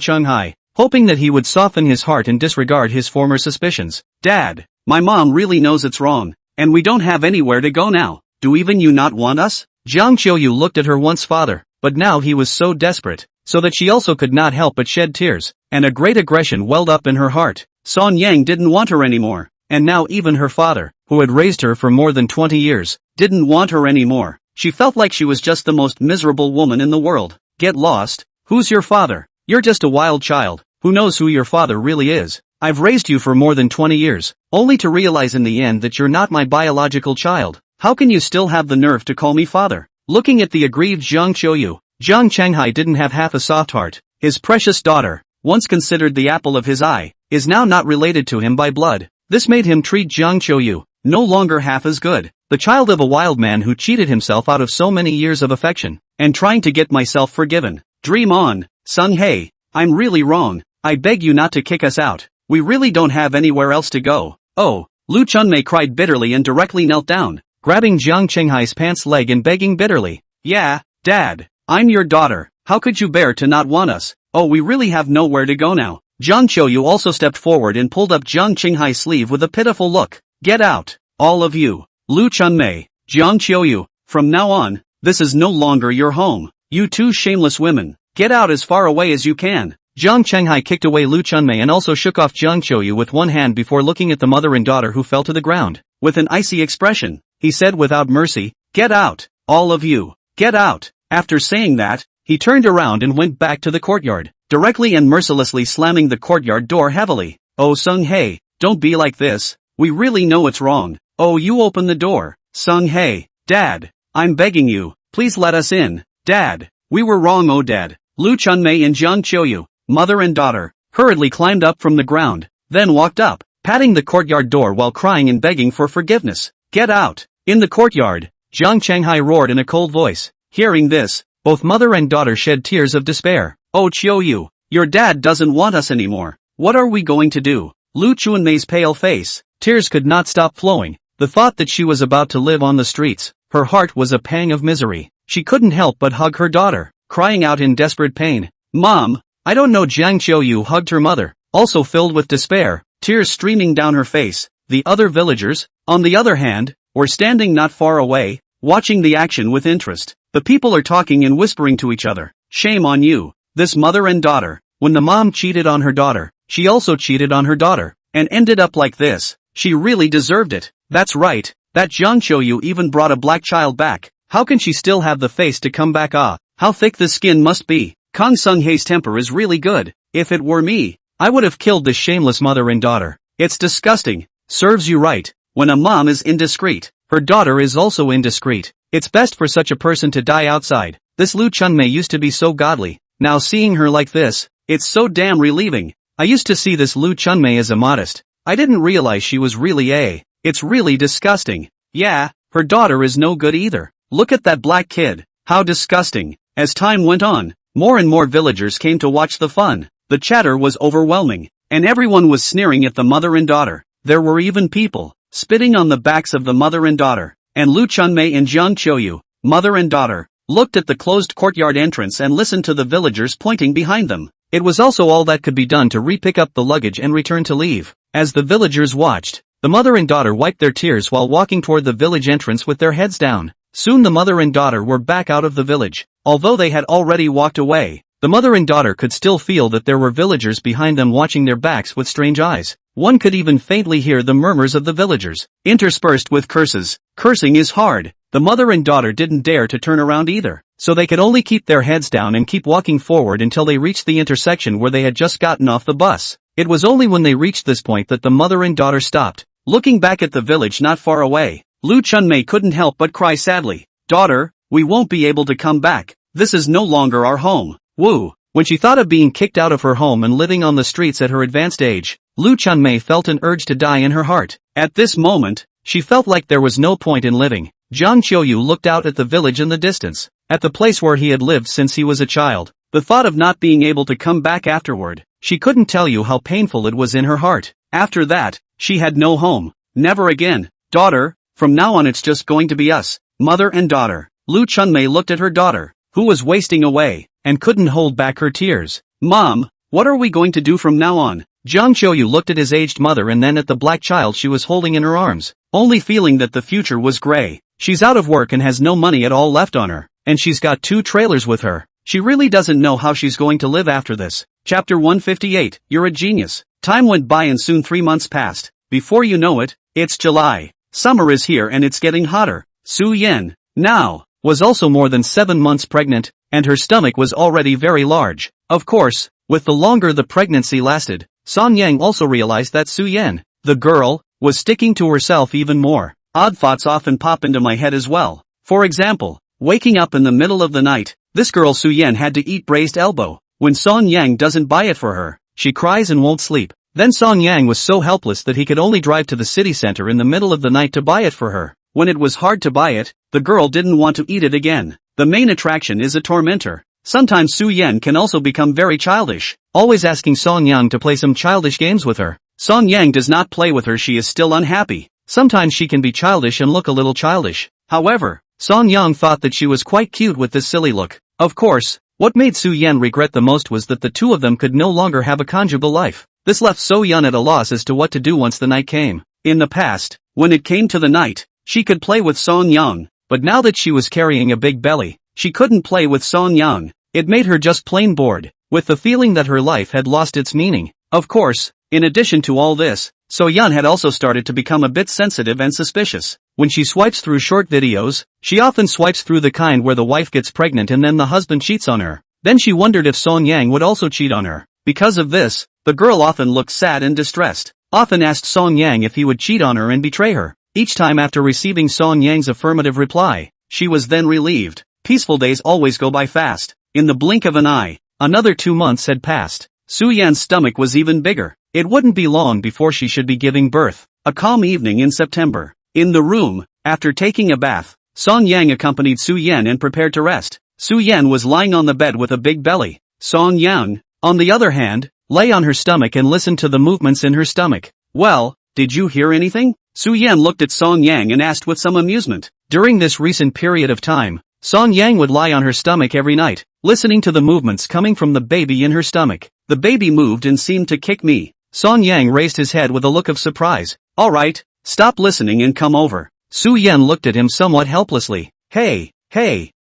Chunhai, hoping that he would soften his heart and disregard his former suspicions. Dad, my mom really knows it's wrong, and we don't have anywhere to go now. Do even you not want us? Jiang Qiuyu looked at her once father, but now he was so desperate, so that she also could not help but shed tears, and a great aggression welled up in her heart. Son Yang didn't want her anymore, and now even her father, who had raised her for more than 20 years, didn't want her anymore. She felt like she was just the most miserable woman in the world. Get lost? Who's your father? You're just a wild child. Who knows who your father really is? I've raised you for more than 20 years, only to realize in the end that you're not my biological child. How can you still have the nerve to call me father? Looking at the aggrieved Jiang Qiuyu, Jiang Chunhai didn't have half a soft heart. His precious daughter, once considered the apple of his eye, is now not related to him by blood. This made him treat Jiang Qiuyu no longer half as good. The child of a wild man who cheated himself out of so many years of affection, and trying to get myself forgiven. Dream on, Sung Hei. I'm really wrong. I beg you not to kick us out. We really don't have anywhere else to go. Oh, Lu Chunmei cried bitterly and directly knelt down, grabbing Jiang Qinghai's pants leg and begging bitterly. Yeah, Dad, I'm your daughter. How could you bear to not want us? Oh, we really have nowhere to go now. Jiang Qiuyu also stepped forward and pulled up Jiang Qinghai's sleeve with a pitiful look. Get out, all of you. Lu Chunmei, Jiang Qiuyu, from now on, this is no longer your home. You two shameless women, get out as far away as you can. Jiang Qinghai kicked away Lu Chunmei and also shook off Jiang Qiuyu with one hand before looking at the mother and daughter who fell to the ground. With an icy expression, he said without mercy, get out, all of you, get out. After saying that, he turned around and went back to the courtyard, directly and mercilessly slamming the courtyard door heavily. Oh Sung Hei, don't be like this. We really know it's wrong. Oh, you open the door. Sung Hei, Dad, I'm begging you, please let us in. Dad, we were wrong. Oh Dad. Lu Chunmei and Jiang Qiuyu, mother and daughter, hurriedly climbed up from the ground, then walked up, patting the courtyard door while crying and begging for forgiveness. Get out. In the courtyard, Jiang Qinghai roared in a cold voice. Hearing this, both mother and daughter shed tears of despair. Oh Qiuyu, your dad doesn't want us anymore. What are we going to do? Lu Chunmei's pale face, tears could not stop flowing. The thought that she was about to live on the streets, her heart was a pang of misery. She couldn't help but hug her daughter, crying out in desperate pain. Mom, I don't know. Jiang Qiuyu hugged her mother, also filled with despair, tears streaming down her face. The other villagers, on the other hand, were standing not far away, watching the action with interest. The people are talking and whispering to each other. Shame on you, this mother and daughter. When the mom cheated on her daughter, she also cheated on her daughter, and ended up like this. She really deserved it. That's right, that Jiang Qiuyu even brought a black child back. How can she still have the face to come back? Ah, how thick this skin must be. Kang Sung Hei's temper is really good. If it were me, I would have killed this shameless mother and daughter. It's disgusting. Serves you right. When a mom is indiscreet, her daughter is also indiscreet. It's best for such a person to die outside. This Lu Chunmei used to be so godly. Now seeing her like this, it's so damn relieving. I used to see this Lu Chunmei as a modest. I didn't realize she was really a. It's really disgusting. Yeah, her daughter is no good either. Look at that black kid. How disgusting. As time went on, more and more villagers came to watch the fun. The chatter was overwhelming, and everyone was sneering at the mother and daughter. There were even people spitting on the backs of the mother and daughter. And Lu Chunmei and Jiang Qiuyu, mother and daughter, looked at the closed courtyard entrance and listened to the villagers pointing behind them. It was also all that could be done to re-pick up the luggage and return to leave. As the villagers watched, the mother and daughter wiped their tears while walking toward the village entrance with their heads down. Soon the mother and daughter were back out of the village. Although they had already walked away, the mother and daughter could still feel that there were villagers behind them watching their backs with strange eyes. One could even faintly hear the murmurs of the villagers, interspersed with curses. Cursing is hard. The mother and daughter didn't dare to turn around either, so they could only keep their heads down and keep walking forward until they reached the intersection where they had just gotten off the bus. It was only when they reached this point that the mother and daughter stopped. Looking back at the village not far away, Lu Chunmei couldn't help but cry sadly. Daughter, we won't be able to come back. This is no longer our home. Woo. When she thought of being kicked out of her home and living on the streets at her advanced age, Lu Chunmei felt an urge to die in her heart. At this moment, she felt like there was no point in living. Jiang Qiuyu looked out at the village in the distance, at the place where he had lived since he was a child. The thought of not being able to come back afterward, she couldn't tell you how painful it was in her heart. After that, she had no home. Never again. Daughter, from now on it's just going to be us, mother and daughter. Lu Chunmei looked at her daughter, who was wasting away, and couldn't hold back her tears. Mom, what are we going to do from now on? Jiang Qiuyu looked at his aged mother and then at the black child she was holding in her arms, only feeling that the future was gray. She's out of work and has no money at all left on her, and she's got 2 trailers with her. She really doesn't know how she's going to live after this. Chapter 158, You're a Genius. Time went by and soon 3 months passed. Before you know it, it's July. Summer is here and it's getting hotter. Su Yan, now, was also more than 7 months pregnant, and her stomach was already very large. Of course, with the longer the pregnancy lasted, Song Yang also realized that Su Yan, the girl, was sticking to herself even more. Odd thoughts often pop into my head as well. For example, waking up in the middle of the night, this girl Su Yan had to eat braised elbow. When Song Yang doesn't buy it for her, she cries and won't sleep. Then Song Yang was so helpless that he could only drive to the city center in the middle of the night to buy it for her. When it was hard to buy it, the girl didn't want to eat it again. The main attraction is a tormentor. Sometimes Su Yan can also become very childish, always asking Song Yang to play some childish games with her. Song Yang does not play with her, she is still unhappy. Sometimes she can be childish and look a little childish. However, Song Yang thought that she was quite cute with this silly look. Of course, what made Su Yan regret the most was that the two of them could no longer have a conjugal life. This left So Yan at a loss as to what to do once the night came. In the past, when it came to the night, she could play with Song Yang, but now that she was carrying a big belly, she couldn't play with Song Yang. It made her just plain bored, with the feeling that her life had lost its meaning. Of course, in addition to all this, So Yan had also started to become a bit sensitive and suspicious. When she swipes through short videos, she often swipes through the kind where the wife gets pregnant and then the husband cheats on her. Then she wondered if Song Yang would also cheat on her. Because of this, the girl often looked sad and distressed, often asked Song Yang if he would cheat on her and betray her. Each time after receiving Song Yang's affirmative reply, she was then relieved. Peaceful days always go by fast. In the blink of an eye, another 2 months had passed. Su Yan's stomach was even bigger. It wouldn't be long before she should be giving birth. A calm evening in September. In the room, after taking a bath, Song Yang accompanied Su Yan and prepared to rest. Su Yan was lying on the bed with a big belly. Song Yang, on the other hand, lay on her stomach and listened to the movements in her stomach. Well, did you hear anything? Su Yan looked at Song Yang and asked with some amusement. During this recent period of time, Song Yang would lie on her stomach every night, listening to the movements coming from the baby in her stomach. The baby moved and seemed to kick me. Song Yang raised his head with a look of surprise. Alright, stop listening and come over. Su Yan looked at him somewhat helplessly. Hey,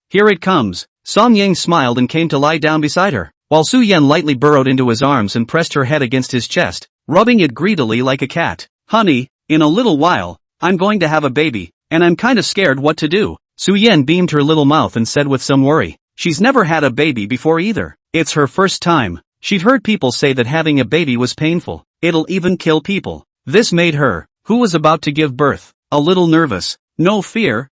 here it comes. Song Yang smiled and came to lie down beside her, while Su Yan lightly burrowed into his arms and pressed her head against his chest, rubbing it greedily like a cat. Honey, in a little while, I'm going to have a baby, and I'm kind of scared what to do. Su Yan beamed her little mouth and said with some worry. She's never had a baby before either. It's her first time. She'd heard people say that having a baby was painful. It'll even kill people. This made her, who was about to give birth, a little nervous. No fear,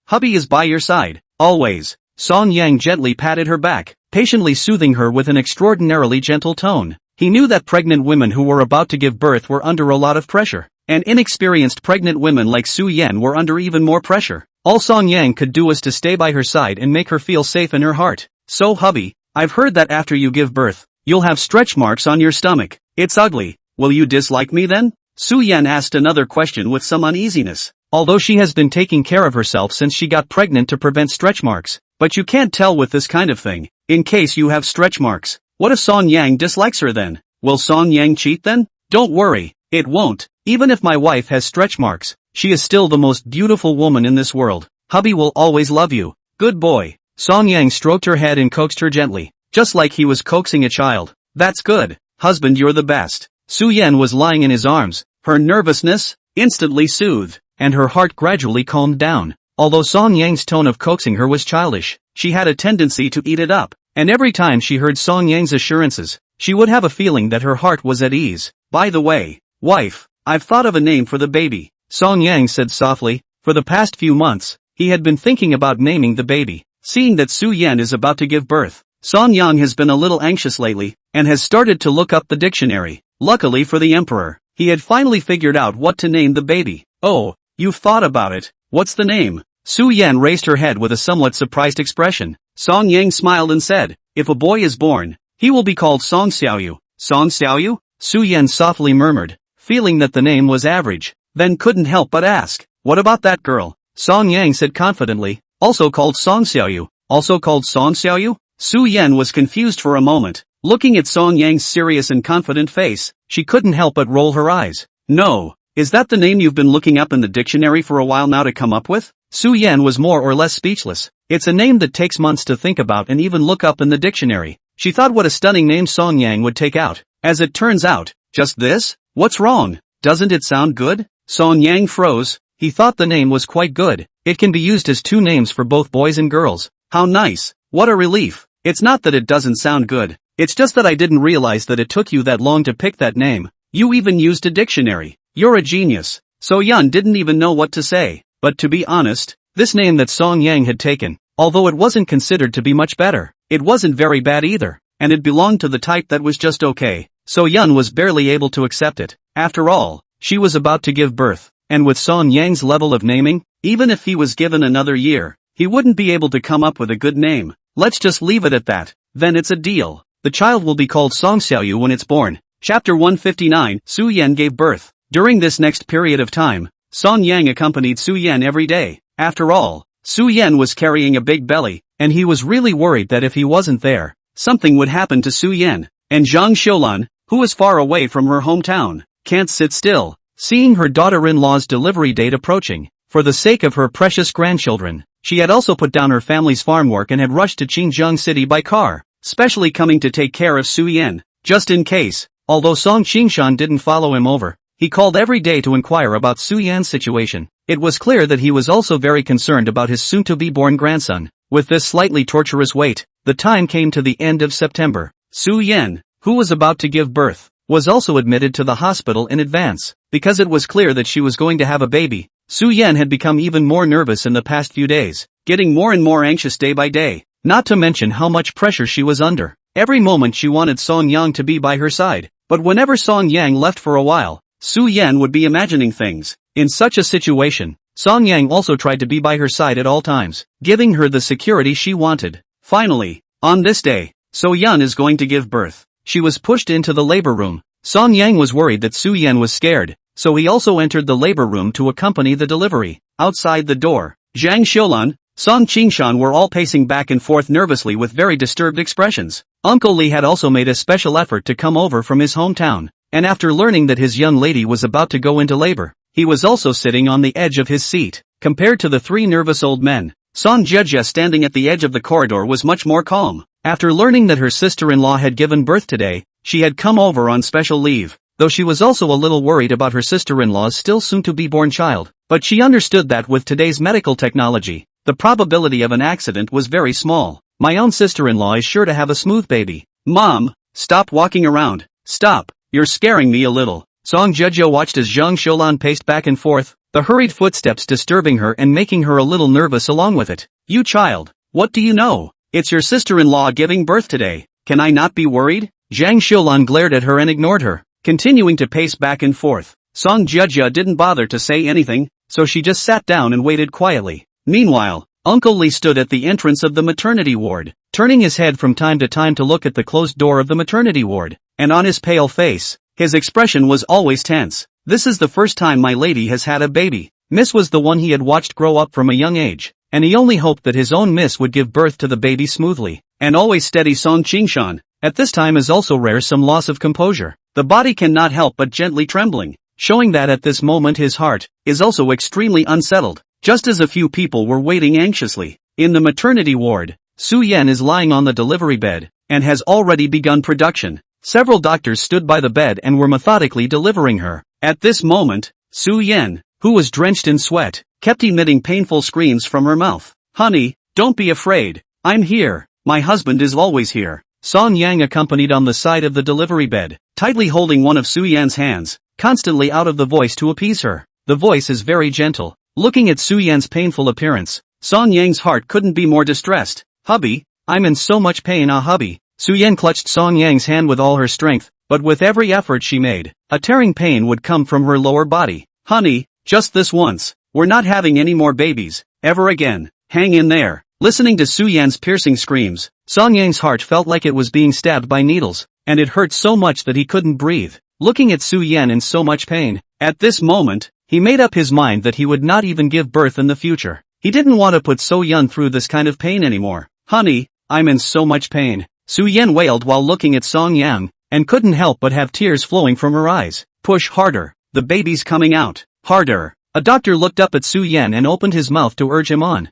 hubby is by your side, always. Song Yang gently patted her back, patiently soothing her with an extraordinarily gentle tone. He knew that pregnant women who were about to give birth were under a lot of pressure, and inexperienced pregnant women like Su Yan were under even more pressure. All Song Yang could do was to stay by her side and make her feel safe in her heart. So hubby, I've heard that after you give birth, you'll have stretch marks on your stomach. It's ugly. Will you dislike me then? Su Yan asked another question with some uneasiness. Although she has been taking care of herself since she got pregnant to prevent stretch marks. But you can't tell with this kind of thing. In case you have stretch marks, what if Song Yang dislikes her then? Will Song Yang cheat then? Don't worry, it won't. Even if my wife has stretch marks, she is still the most beautiful woman in this world. Hubby will always love you. Good boy. Song Yang stroked her head and coaxed her gently, just like he was coaxing a child. That's good. Husband, you're the best. Su Yan was lying in his arms, her nervousness instantly soothed, and her heart gradually calmed down. Although Song Yang's tone of coaxing her was childish, she had a tendency to eat it up, and every time she heard Song Yang's assurances, she would have a feeling that her heart was at ease. By the way, wife, I've thought of a name for the baby, Song Yang said softly. For the past few months, he had been thinking about naming the baby. Seeing that Su Yan is about to give birth, Song Yang has been a little anxious lately, and has started to look up the dictionary. Luckily for the emperor, he had finally figured out what to name the baby. Oh, you've thought about it. What's the name? Su Yan raised her head with a somewhat surprised expression. Song Yang smiled and said, if a boy is born, he will be called Song Qiuyu. Song Qiuyu? Su Yan softly murmured, feeling that the name was average, then couldn't help but ask, what about that girl? Song Yang said confidently, also called Song Qiuyu. Also called Song Qiuyu? Su Yan was confused for a moment. Looking at Song Yang's serious and confident face, she couldn't help but roll her eyes. No, is that the name you've been looking up in the dictionary for a while now to come up with? Su Yan was more or less speechless. It's a name that takes months to think about and even look up in the dictionary. She thought what a stunning name Song Yang would take out. As it turns out, just this? What's wrong? Doesn't it sound good? Song Yang froze. He thought the name was quite good. It can be used as two names for both boys and girls. How nice. What a relief. It's not that it doesn't sound good. It's just that I didn't realize that it took you that long to pick that name. You even used a dictionary. You're a genius. So Yan didn't even know what to say. But to be honest, this name that Song Yang had taken, although it wasn't considered to be much better, it wasn't very bad either, and it belonged to the type that was just okay. So Yan was barely able to accept it. After all, she was about to give birth, and with Song Yang's level of naming, even if he was given another year, he wouldn't be able to come up with a good name. Let's just leave it at that. Then it's a deal. The child will be called Song Qiuyu when it's born. Chapter 159, Su Yan gave birth. During this next period of time, Song Yang accompanied Su Yan every day. After all, Su Yan was carrying a big belly, and he was really worried that if he wasn't there, something would happen to Su Yan. And Jiang Qiuyu, who was far away from her hometown, can't sit still, seeing her daughter-in-law's delivery date approaching. For the sake of her precious grandchildren, she had also put down her family's farm work and had rushed to Qinzhou City by car, specially coming to take care of Su Yan, just in case. Although Song Qingshan didn't follow him over, he called every day to inquire about Su Yan's situation. It was clear that he was also very concerned about his soon-to-be-born grandson. With this slightly torturous wait, the time came to the end of September. Su Yan, who was about to give birth, was also admitted to the hospital in advance. Because it was clear that she was going to have a baby, Su Yan had become even more nervous in the past few days, getting more and more anxious day by day, not to mention how much pressure she was under. Every moment she wanted Song Yang to be by her side, but whenever Song Yang left for a while, Su Yan would be imagining things. In such a situation, Song Yang also tried to be by her side at all times, giving her the security she wanted. Finally, on this day, So Yan is going to give birth. She was pushed into the labor room. Song Yang was worried that Su Yan was scared, so he also entered the labor room to accompany the delivery. Outside the door, Jiang Qiuyu, Song Qingshan were all pacing back and forth nervously with very disturbed expressions. Uncle Li had also made a special effort to come over from his hometown, and after learning that his young lady was about to go into labor, he was also sitting on the edge of his seat. Compared to the three nervous old men, Song Jieja standing at the edge of the corridor was much more calm. After learning that her sister-in-law had given birth today, she had come over on special leave, though she was also a little worried about her sister-in-law's still soon-to-be-born child. But she understood that with today's medical technology, the probability of an accident was very small. My own sister-in-law is sure to have a smooth baby. Mom, stop walking around. Stop, you're scaring me a little. Song Jieja watched as Jiang Qiuyu paced back and forth, the hurried footsteps disturbing her and making her a little nervous along with it. You child, what do you know? It's your sister-in-law giving birth today. Can I not be worried? Jiang Qiuyu glared at her and ignored her, continuing to pace back and forth. Song Jieja didn't bother to say anything, so she just sat down and waited quietly. Meanwhile, Uncle Li stood at the entrance of the maternity ward, turning his head from time to time to look at the closed door of the maternity ward, and on his pale face, his expression was always tense. This is the first time my lady has had a baby. Miss was the one he had watched grow up from a young age, and he only hoped that his own Miss would give birth to the baby smoothly. And always steady Song Qingshan, at this time is also rare some loss of composure. The body cannot help but gently trembling, showing that at this moment his heart is also extremely unsettled. Just as a few people were waiting anxiously, in the maternity ward, Su Yan is lying on the delivery bed, and has already begun production. Several doctors stood by the bed and were methodically delivering her. At this moment, Su Yan, who was drenched in sweat, kept emitting painful screams from her mouth. Honey, don't be afraid. I'm here. My husband is always here. Song Yang accompanied on the side of the delivery bed, tightly holding one of Su Yan's hands, constantly out of the voice to appease her. The voice is very gentle. Looking at Su Yan's painful appearance, Song Yang's heart couldn't be more distressed. Hubby, I'm in so much pain, hubby. Su Yan clutched Song Yang's hand with all her strength, but with every effort she made, a tearing pain would come from her lower body. Honey, just this once. We're not having any more babies, ever again. Hang in there. Listening to Su Yan's piercing screams, Song Yang's heart felt like it was being stabbed by needles, and it hurt so much that he couldn't breathe. Looking at Su Yan in so much pain, at this moment, he made up his mind that he would not even give birth in the future. He didn't want to put So Yan through this kind of pain anymore. Honey, I'm in so much pain. Su Yan wailed while looking at Song Yang, and couldn't help but have tears flowing from her eyes. Push harder. The baby's coming out. Harder. A doctor looked up at Su Yan and opened his mouth to urge him on.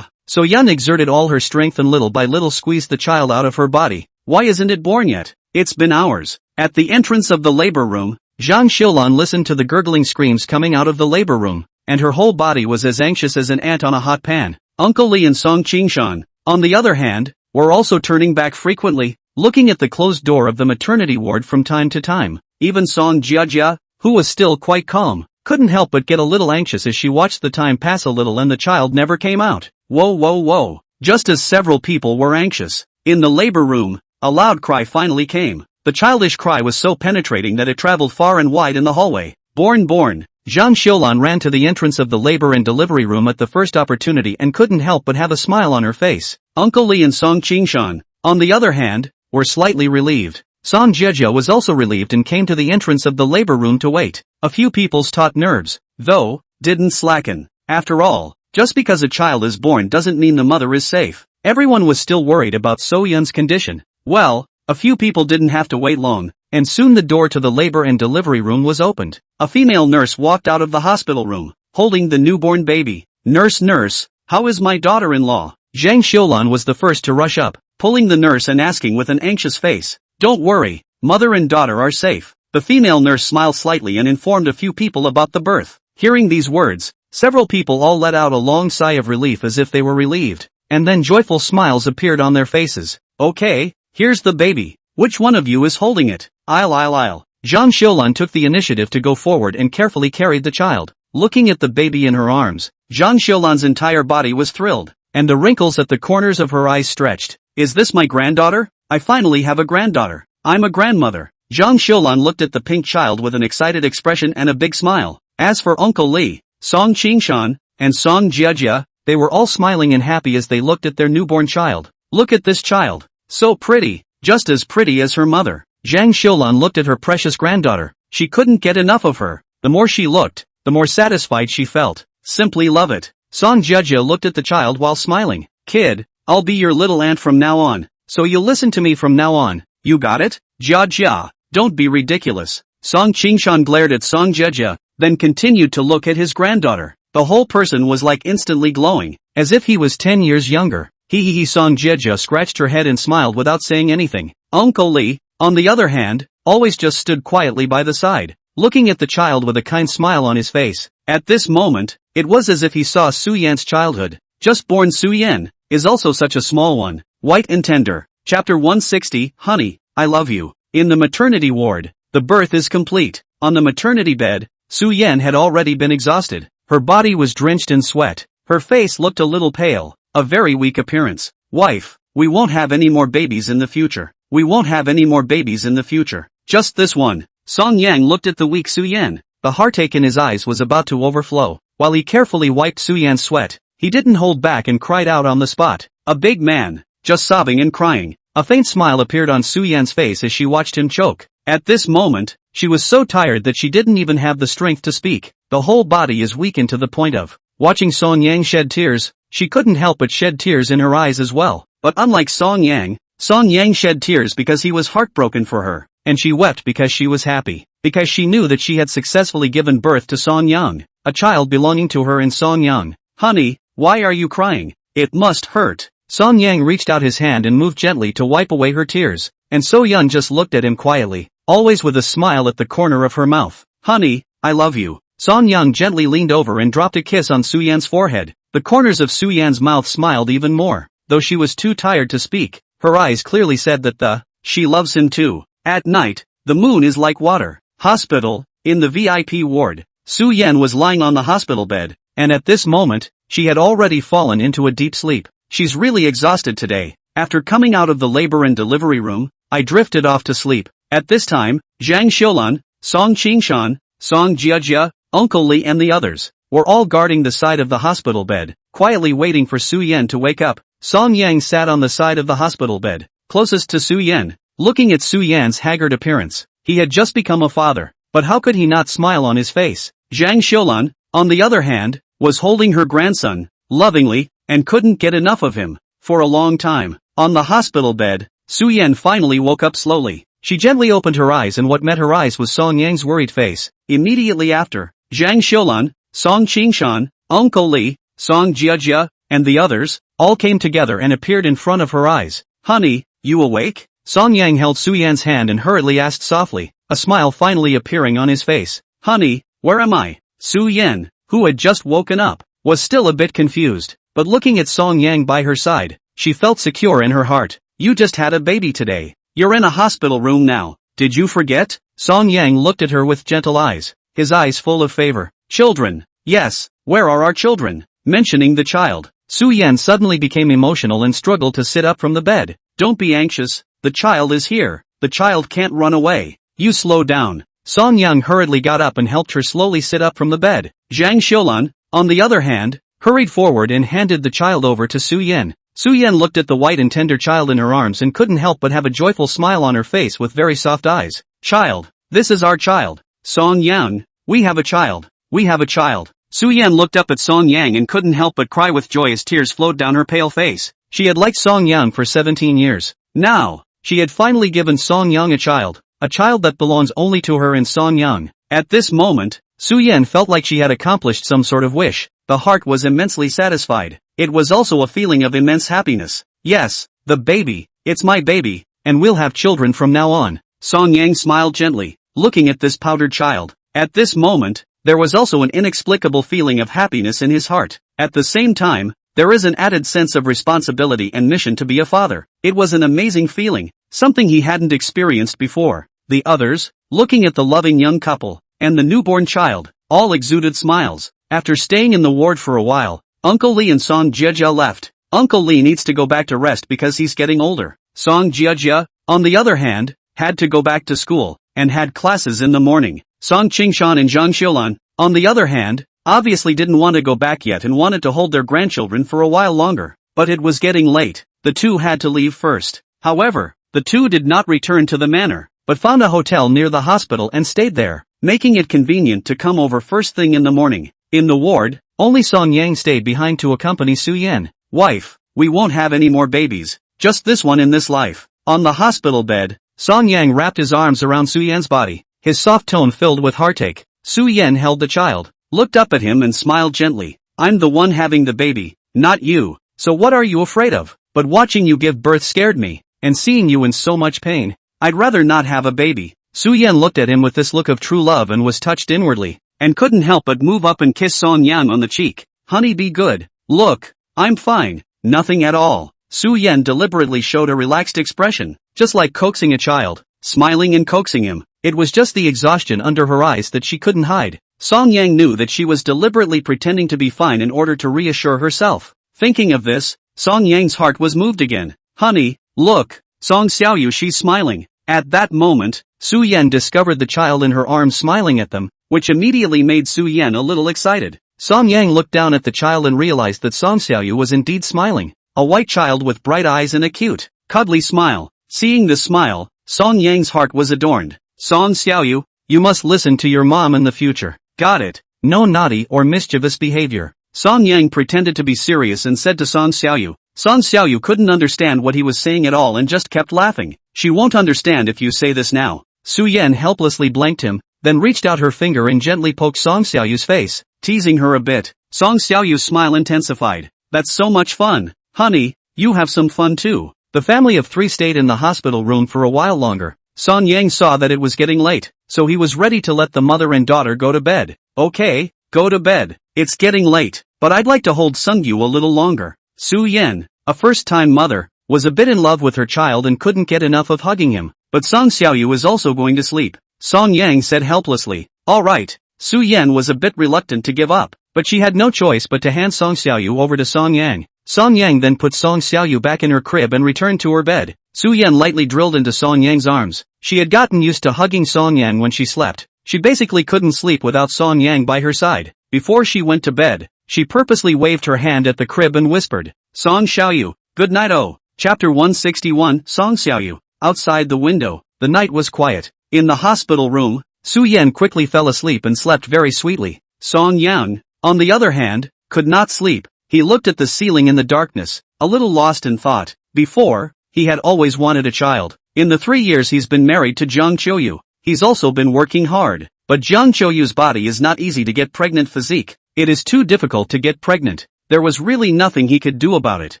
So Yan exerted all her strength and little by little squeezed the child out of her body. Why isn't it born yet? It's been hours. At the entrance of the labor room, Jiang Qiuyu listened to the gurgling screams coming out of the labor room, and her whole body was as anxious as an ant on a hot pan. Uncle Li and Song Qingshan, on the other hand, were also turning back frequently, looking at the closed door of the maternity ward from time to time. Even Song Jiajia, who was still quite calm, couldn't help but get a little anxious as she watched the time pass a little and the child never came out. Whoa. Just as several people were anxious, in the labor room, a loud cry finally came. The childish cry was so penetrating that it traveled far and wide in the hallway. Born. Jiang Qiuyu ran to the entrance of the labor and delivery room at the first opportunity and couldn't help but have a smile on her face. Uncle Li and Song Qingshan, on the other hand, were slightly relieved. Song Jiejia was also relieved and came to the entrance of the labor room to wait. A few people's taut nerves, though, didn't slacken. After all, just because a child is born doesn't mean the mother is safe. Everyone was still worried about So Yun's condition. Well, a few people didn't have to wait long, and soon the door to the labor and delivery room was opened. A female nurse walked out of the hospital room, holding the newborn baby. Nurse, how is my daughter-in-law? Jiang Qiuyu was the first to rush up, pulling the nurse and asking with an anxious face. Don't worry, mother and daughter are safe. The female nurse smiled slightly and informed a few people about the birth. Hearing these words, several people all let out a long sigh of relief as if they were relieved, and then joyful smiles appeared on their faces. Okay, here's the baby. Which one of you is holding it? I'll. Jiang Qiuyu took the initiative to go forward and carefully carried the child. Looking at the baby in her arms, Jiang Qiuyu's entire body was thrilled, and the wrinkles at the corners of her eyes stretched. Is this my granddaughter? I finally have a granddaughter. I'm a grandmother. Jiang Qiuyu looked at the pink child with an excited expression and a big smile. As for Uncle Li, Song Qingshan, and Song Jiejia, they were all smiling and happy as they looked at their newborn child. Look at this child. So pretty, just as pretty as her mother. Jiang Qiuyu looked at her precious granddaughter. She couldn't get enough of her. The more she looked, the more satisfied she felt. Simply love it. Song Jiejia looked at the child while smiling. Kid, I'll be your little aunt from now on, so you'll listen to me from now on. You got it? Jia, don't be ridiculous. Song Qingshan glared at Song Jiejia, then continued to look at his granddaughter. The whole person was like instantly glowing, as if he was 10 years younger. Song Jiejia scratched her head and smiled without saying anything. Uncle Li, on the other hand, always just stood quietly by the side, looking at the child with a kind smile on his face. At this moment, it was as if he saw Su Yan's childhood. Just born Su Yan is also such a small one, white and tender. Chapter 160, Honey, I love you. In the maternity ward, the birth is complete. On the maternity bed, Su Yan had already been exhausted. Her body was drenched in sweat. Her face looked a little pale, a very weak appearance. Wife, we won't have any more babies in the future. We won't have any more babies in the future. Just this one. Song Yang looked at the weak Su Yan. The heartache in his eyes was about to overflow. While he carefully wiped Su Yan's sweat, he didn't hold back and cried out on the spot. A big man, just sobbing and crying. A faint smile appeared on Su Yan's face as she watched him choke. At this moment, she was so tired that she didn't even have the strength to speak. The whole body is weakened to the point of watching Song Yang shed tears. She couldn't help but shed tears in her eyes as well. But unlike Song Yang shed tears because he was heartbroken for her, and she wept because she was happy, because she knew that she had successfully given birth to Song Yang, a child belonging to her and Song Yang. Honey, why are you crying? It must hurt. Song Yang reached out his hand and moved gently to wipe away her tears, and So Yun just looked at him quietly, always with a smile at the corner of her mouth. Honey, I love you. Song Yang gently leaned over and dropped a kiss on Su Yan's forehead. The corners of Su Yan's mouth smiled even more, though she was too tired to speak. Her eyes clearly said that she loves him too. At night, the moon is like water. Hospital, in the VIP ward, Su Yan was lying on the hospital bed, and at this moment, she had already fallen into a deep sleep. She's really exhausted today. After coming out of the labor and delivery room, I drifted off to sleep. At this time, Jiang Qiuyu, Song Qingshan, Song Jiajia, Uncle Li and the others were all guarding the side of the hospital bed, quietly waiting for Su Yan to wake up. Song Yang sat on the side of the hospital bed, closest to Su Yan, looking at Su Yan's haggard appearance. He had just become a father, but how could he not smile on his face? Jiang Qiuyu, on the other hand, was holding her grandson, lovingly, and couldn't get enough of him. For a long time, on the hospital bed, Su Yan finally woke up slowly. She gently opened her eyes and what met her eyes was Song Yang's worried face. Immediately after, Jiang Qiuyu, Song Qingshan, Uncle Li, Song Jiajia, and the others, all came together and appeared in front of her eyes. Honey, you awake? Song Yang held Su Yan's hand and hurriedly asked softly, a smile finally appearing on his face. Honey, where am I? Su Yan, who had just woken up, was still a bit confused, but looking at Song Yang by her side, she felt secure in her heart. You just had a baby today. You're in a hospital room now. Did you forget? Song Yang looked at her with gentle eyes, his eyes full of favor. Children. Yes, where are our children? Mentioning the child, Su Yan suddenly became emotional and struggled to sit up from the bed. Don't be anxious, the child is here. The child can't run away. You slow down. Song Yang hurriedly got up and helped her slowly sit up from the bed. Jiang Qiuyu, on the other hand, hurried forward and handed the child over to Su Yan. Su Yan looked at the white and tender child in her arms and couldn't help but have a joyful smile on her face with very soft eyes. Child, this is our child. Song Yang, we have a child. We have a child. Su Yan looked up at Song Yang and couldn't help but cry with joy as tears flowed down her pale face. She had liked Song Yang for 17 years. Now, she had finally given Song Yang a child that belongs only to her and Song Yang. At this moment, Su Yan felt like she had accomplished some sort of wish. The heart was immensely satisfied. It was also a feeling of immense happiness. Yes, the baby, it's my baby, and we'll have children from now on. Song Yang smiled gently, looking at this powdered child. At this moment, there was also an inexplicable feeling of happiness in his heart. At the same time, there is an added sense of responsibility and mission to be a father. It was an amazing feeling, something he hadn't experienced before. The others, looking at the loving young couple, and the newborn child, all exuded smiles. After staying in the ward for a while, Uncle Li and Song Jiajia left. Uncle Li needs to go back to rest because he's getting older. Song Jiajia, on the other hand, had to go back to school, and had classes in the morning. Song Qingshan and Jiang Qiuyu, on the other hand, obviously didn't want to go back yet and wanted to hold their grandchildren for a while longer. But it was getting late. The two had to leave first. However, the two did not return to the manor, but found a hotel near the hospital and stayed there, making it convenient to come over first thing in the morning. In the ward, only Song Yang stayed behind to accompany Su Yan. Wife, we won't have any more babies, just this one in this life. On the hospital bed, Song Yang wrapped his arms around Su Yan's body, his soft tone filled with heartache. Su Yan held the child, looked up at him and smiled gently. I'm the one having the baby, not you, so what are you afraid of? But watching you give birth scared me, and seeing you in so much pain, I'd rather not have a baby. Su Yan looked at him with this look of true love and was touched inwardly, and couldn't help but move up and kiss Song Yang on the cheek. Honey, be good. Look, I'm fine, nothing at all. Su Yan deliberately showed a relaxed expression, just like coaxing a child, smiling and coaxing him. It was just the exhaustion under her eyes that she couldn't hide. Song Yang knew that she was deliberately pretending to be fine in order to reassure herself. Thinking of this, Song Yang's heart was moved again. Honey, look, Song Xiaoyu, she's smiling. At that moment, Su Yan discovered the child in her arms smiling at them, which immediately made Su Yan a little excited. Song Yang looked down at the child and realized that Song Xiaoyu was indeed smiling. A white child with bright eyes and a cute, cuddly smile. Seeing the smile, Song Yang's heart was adorned. Song Xiaoyu, you must listen to your mom in the future. Got it? No naughty or mischievous behavior. Song Yang pretended to be serious and said to Song Xiaoyu. Song Xiaoyu couldn't understand what he was saying at all and just kept laughing. She won't understand if you say this now. Su Yan helplessly blanked him, then reached out her finger and gently poked Song Xiaoyu's face, teasing her a bit. Song Xiaoyu's smile intensified. That's so much fun. Honey, you have some fun too. The family of three stayed in the hospital room for a while longer. Song Yang saw that it was getting late, so he was ready to let the mother and daughter go to bed. Okay, go to bed. It's getting late, but I'd like to hold Sungyu a little longer. Su Yan, a first-time mother, was a bit in love with her child and couldn't get enough of hugging him. But Song Xiaoyu is also going to sleep, Song Yang said helplessly. Alright. Su Yan was a bit reluctant to give up, but she had no choice but to hand Song Xiaoyu over to Song Yang. Song Yang then put Song Xiaoyu back in her crib and returned to her bed. Su Yan lightly drilled into Song Yang's arms. She had gotten used to hugging Song Yang when she slept. She basically couldn't sleep without Song Yang by her side. Before she went to bed, she purposely waved her hand at the crib and whispered, Song Xiaoyu, good night. Oh. Chapter 161, Song Xiaoyu. Outside the window, the night was quiet. In the hospital room, Su Yan quickly fell asleep and slept very sweetly. Song Yang, on the other hand, could not sleep. He looked at the ceiling in the darkness, a little lost in thought. Before, he had always wanted a child. In the 3 years he's been married to Jiang Qiuyu, he's also been working hard. But Jiang Qiuyu's body is not easy to get pregnant physique. It is too difficult to get pregnant. There was really nothing he could do about it.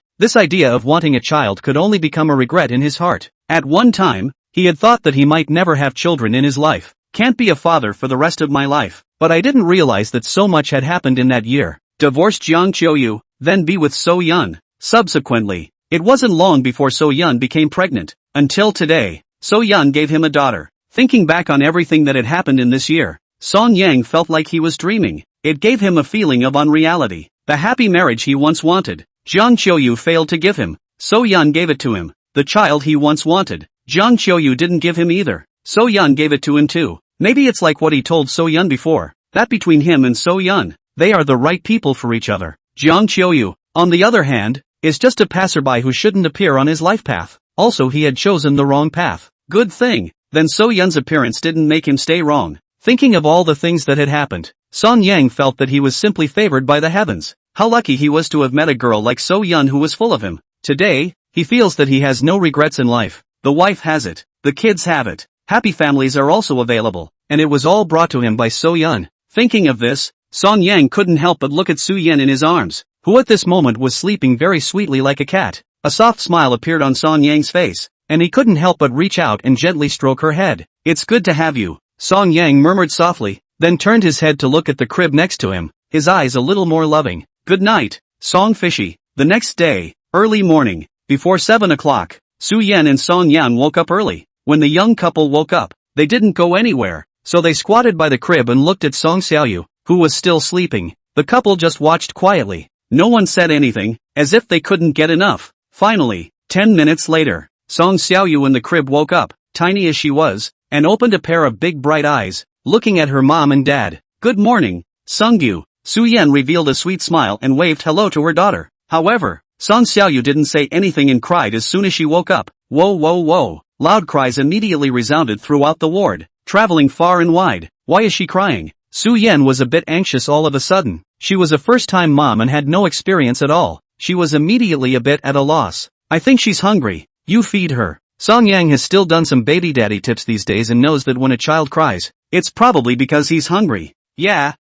This idea of wanting a child could only become a regret in his heart. At one time, he had thought that he might never have children in his life. Can't be a father for the rest of my life. But I didn't realize that so much had happened in that year. Divorced Jiang Qiuyu, then be with So Yun. Subsequently, it wasn't long before So Yun became pregnant. Until today, So Yun gave him a daughter. Thinking back on everything that had happened in this year, Song Yang felt like he was dreaming. It gave him a feeling of unreality. The happy marriage he once wanted, Jiang Qiuyu failed to give him. So Yun gave it to him. The child he once wanted, Jiang Qiuyu didn't give him either. So Yun gave it to him too. Maybe it's like what he told So Yun before, that between him and So Yun, they are the right people for each other. Jiang Qiuyu, on the other hand, is just a passerby who shouldn't appear on his life path. Also he had chosen the wrong path. Good thing. Then So Yun's appearance didn't make him stay wrong. Thinking of all the things that had happened, Song Yang felt that he was simply favored by the heavens. How lucky he was to have met a girl like So Yun who was full of him. Today, he feels that he has no regrets in life. The wife has it. The kids have it. Happy families are also available. And it was all brought to him by So Yun. Thinking of this, Song Yang couldn't help but look at Su Yan in his arms, who at this moment was sleeping very sweetly like a cat. A soft smile appeared on Song Yang's face, and he couldn't help but reach out and gently stroke her head. It's good to have you, Song Yang murmured softly, then turned his head to look at the crib next to him, his eyes a little more loving. Good night, Song Fishy. The next day, early morning, before 7 o'clock, Su Yan and Song Yan woke up early. When the young couple woke up, they didn't go anywhere, so they squatted by the crib and looked at Song Xiaoyu, who was still sleeping. The couple just watched quietly. No one said anything, as if they couldn't get enough. Finally, 10 minutes later, Song Xiaoyu in the crib woke up, tiny as she was, and opened a pair of big bright eyes, looking at her mom and dad. Good morning, Sungyu. Su Yan revealed a sweet smile and waved hello to her daughter. However, Song Xiaoyu didn't say anything and cried as soon as she woke up. Whoa whoa whoa. Loud cries immediately resounded throughout the ward, traveling far and wide. Why is she crying? Su Yan was a bit anxious all of a sudden. She was a first-time mom and had no experience at all. She was immediately a bit at a loss. I think she's hungry. You feed her. Song Yang has still done some baby daddy tips these days and knows that when a child cries, it's probably because he's hungry. Yeah,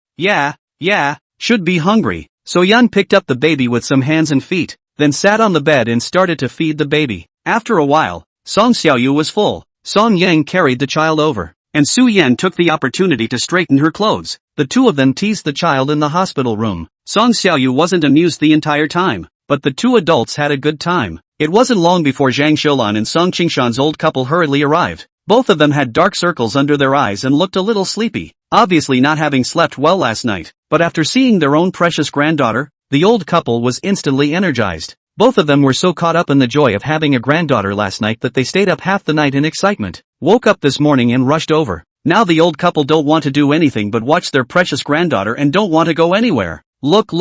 should be hungry. So Yan picked up the baby with some hands and feet, then sat on the bed and started to feed the baby. After a while, Song Xiaoyu was full. Song Yang carried the child over, and Su Yan took the opportunity to straighten her clothes. The two of them teased the child in the hospital room. Song Xiaoyu wasn't amused the entire time, but the two adults had a good time. It wasn't long before Zhang Xiulan and Song Qingshan's old couple hurriedly arrived. Both of them had dark circles under their eyes and looked a little sleepy, obviously not having slept well last night. But after seeing their own precious granddaughter, the old couple was instantly energized. Both of them were so caught up in the joy of having a granddaughter last night that they stayed up half the night in excitement. Woke up this morning and rushed over. Now the old couple don't want to do anything but watch their precious granddaughter and don't want to go anywhere. Look,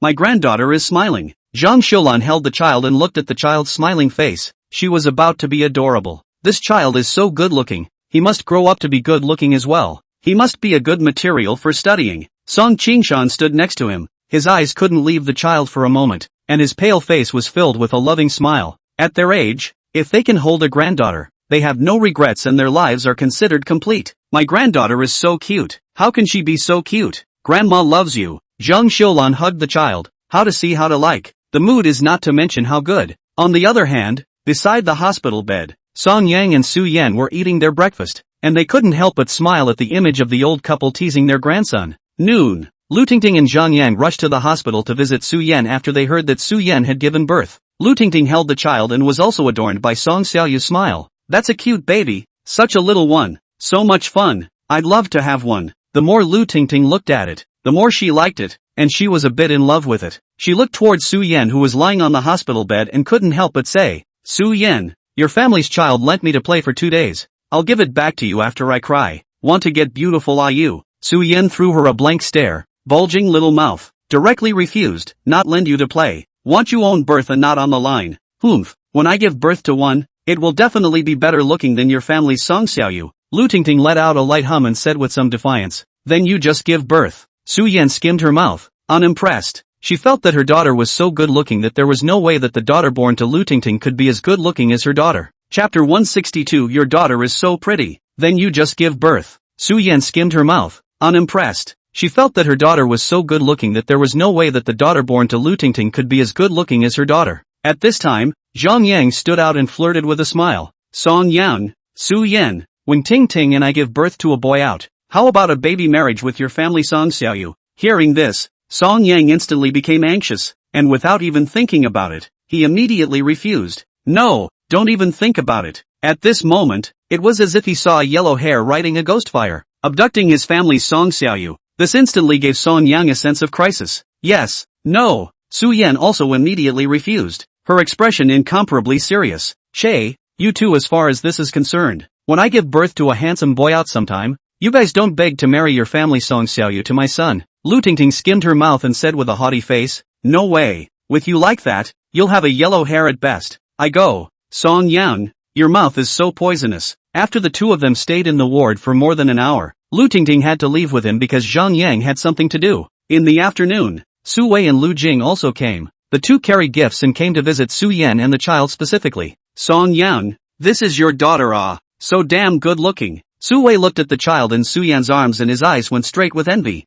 my granddaughter is smiling. Zhang Xiulan held the child and looked at the child's smiling face. She was about to be adorable. This child is so good looking. He must grow up to be good looking as well. He must be a good material for studying. Song Qingshan stood next to him. His eyes couldn't leave the child for a moment, and his pale face was filled with a loving smile. At their age, if they can hold a granddaughter, they have no regrets and their lives are considered complete. My granddaughter is so cute. How can she be so cute? Grandma loves you. Zhang Xiulan hugged the child. How to see how to like. The mood is not to mention how good. On the other hand, beside the hospital bed, Song Yang and Su Yan were eating their breakfast, and they couldn't help but smile at the image of the old couple teasing their grandson. Noon. Lu Tingting and Jiang Yan rushed to the hospital to visit Su Yan after they heard that Su Yan had given birth. Lu Tingting held the child and was also adorned by Song Xiaoyu's smile. That's a cute baby, such a little one, so much fun, I'd love to have one. The more Lu Tingting looked at it, the more she liked it, and she was a bit in love with it. She looked towards Su Yan, who was lying on the hospital bed, and couldn't help but say, Su Yan, your family's child lent me to play for 2 days. I'll give it back to you after I cry. Want to get beautiful, are you? Su Yan threw her a blank stare. Bulging little mouth. Directly refused. Not lend you to play. Want you own birth and not on the line. Humph. When I give birth to one, it will definitely be better looking than your family's Song Xiaoyu. Lu Tingting let out a light hum and said with some defiance, then you just give birth. Su Yan skimmed her mouth, unimpressed. She felt that her daughter was so good looking that there was no way that the daughter born to Lu Tingting could be as good looking as her daughter. Chapter 162. Your daughter is so pretty. Then you just give birth. Su Yan skimmed her mouth, unimpressed. She felt that her daughter was so good looking that there was no way that the daughter born to Lu Tingting could be as good looking as her daughter. At this time, Jiang Yan stood out and flirted with a smile. Song Yan, Su Yan, when Ting Ting and I give birth to a boy out, how about a baby marriage with your family Song Xiaoyu? Hearing this, Song Yang instantly became anxious, and without even thinking about it, he immediately refused. No, don't even think about it. At this moment, it was as if he saw a yellow hair riding a ghost fire, abducting his family's Song Xiaoyu. This instantly gave Song Yang a sense of crisis. Yes, no. Su Yan also immediately refused, her expression incomparably serious. Shay, you too, as far as this is concerned. When I give birth to a handsome boy out sometime, you guys don't beg to marry your family Song Xiaoyu to my son. Lu Tingting skimmed her mouth and said with a haughty face, no way. With you like that, you'll have a yellow hair at best. I go. Song Yang, your mouth is so poisonous. After the two of them stayed in the ward for more than an hour, Lu Tingting had to leave with him because Jiang Yan had something to do. In the afternoon, Su Wei and Lu Jing also came. The two carried gifts and came to visit Su Yan and the child specifically. Song Yang, this is your daughter, so damn good looking. Su Wei looked at the child in Su Yan's arms and his eyes went straight with envy.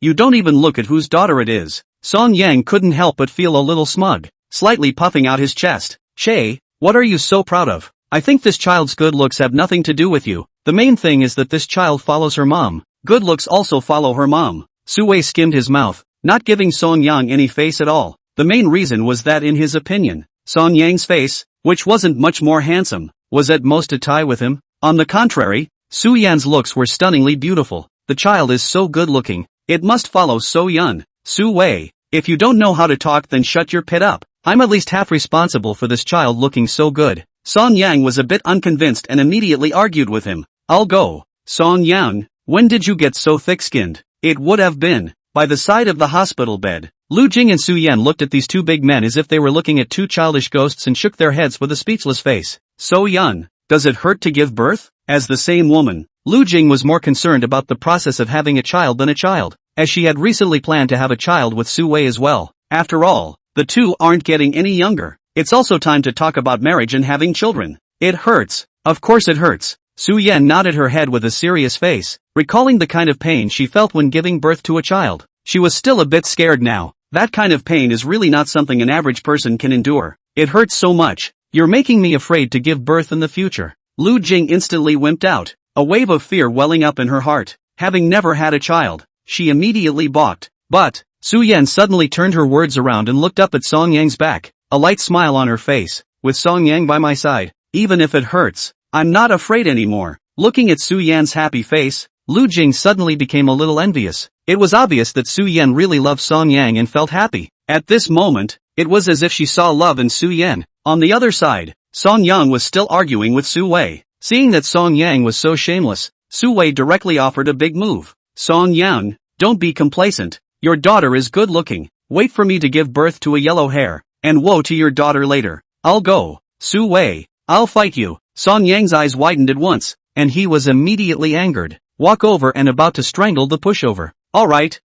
You don't even look at whose daughter it is. Song Yang couldn't help but feel a little smug, slightly puffing out his chest. Shay, what are you so proud of? I think this child's good looks have nothing to do with you. The main thing is that this child follows her mom. Good looks also follow her mom. Su Wei skimmed his mouth, not giving Song Yang any face at all. The main reason was that in his opinion, Song Yang's face, which wasn't much more handsome, was at most a tie with him. On the contrary, Su Yan's looks were stunningly beautiful. The child is so good looking, it must follow So Yun. Su Wei, if you don't know how to talk then shut your pit up. I'm at least half responsible for this child looking so good. Song Yang was a bit unconvinced and immediately argued with him. I'll go. Song Yang, when did you get so thick-skinned? It would have been by the side of the hospital bed. Lu Jing and Su Yan looked at these two big men as if they were looking at two childish ghosts and shook their heads with a speechless face. So Yun, does it hurt to give birth? As the same woman, Lu Jing was more concerned about the process of having a child than a child, as she had recently planned to have a child with Su Wei as well. After all, the two aren't getting any younger. It's also time to talk about marriage and having children. It hurts. Of course it hurts. Su Yan nodded her head with a serious face, recalling the kind of pain she felt when giving birth to a child. She was still a bit scared now. That kind of pain is really not something an average person can endure. It hurts so much. You're making me afraid to give birth in the future. Lu Jing instantly wimped out, a wave of fear welling up in her heart. Having never had a child, she immediately balked. But, Su Yan suddenly turned her words around and looked up at Song Yang's back, a light smile on her face. With Song Yang by my side, even if it hurts, I'm not afraid anymore. Looking at Su Yan's happy face, Lu Jing suddenly became a little envious. It was obvious that Su Yan really loved Song Yang and felt happy. At this moment, it was as if she saw love in Su Yan. On the other side, Song Yang was still arguing with Su Wei. Seeing that Song Yang was so shameless, Su Wei directly offered a big move. Song Yang, don't be complacent. Your daughter is good looking. Wait for me to give birth to a yellow hair, and woe to your daughter later. I'll go. Su Wei, I'll fight you. Song Yang's eyes widened at once, and he was immediately angered. Walk over and about to strangle the pushover. Alright,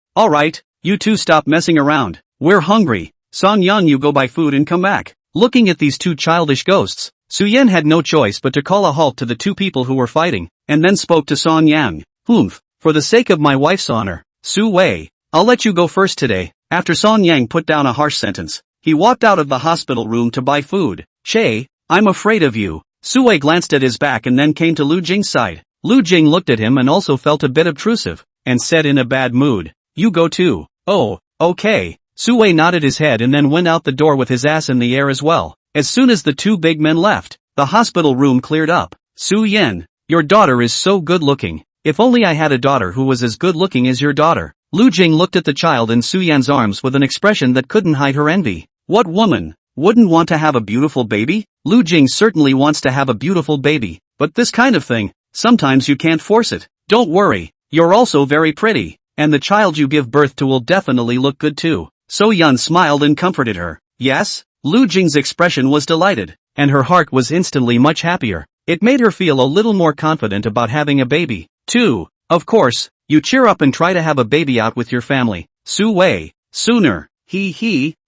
you two stop messing around. We're hungry. Song Yang, you go buy food and come back. Looking at these two childish ghosts, Su Yan had no choice but to call a halt to the two people who were fighting, and then spoke to Song Yang. For the sake of my wife's honor, Su Wei, I'll let you go first today. After Song Yang put down a harsh sentence, he walked out of the hospital room to buy food. Shay, I'm afraid of you. Su Wei glanced at his back and then came to Lu Jing's side. Lu Jing looked at him and also felt a bit obtrusive, and said in a bad mood, you go too. Oh, okay. Su Wei nodded his head and then went out the door with his ass in the air as well. As soon as the two big men left, the hospital room cleared up. Su Yan, your daughter is so good looking. If only I had a daughter who was as good looking as your daughter. Lu Jing looked at the child in Su Yan's arms with an expression that couldn't hide her envy. What woman wouldn't want to have a beautiful baby? Lu Jing certainly wants to have a beautiful baby, but this kind of thing, sometimes you can't force it. Don't worry, you're also very pretty, and the child you give birth to will definitely look good too. So Yan smiled and comforted her. Yes? Lu Jing's expression was delighted, and her heart was instantly much happier. It made her feel a little more confident about having a baby, too. Of course, you cheer up and try to have a baby out with your family. Su Wei. Sooner.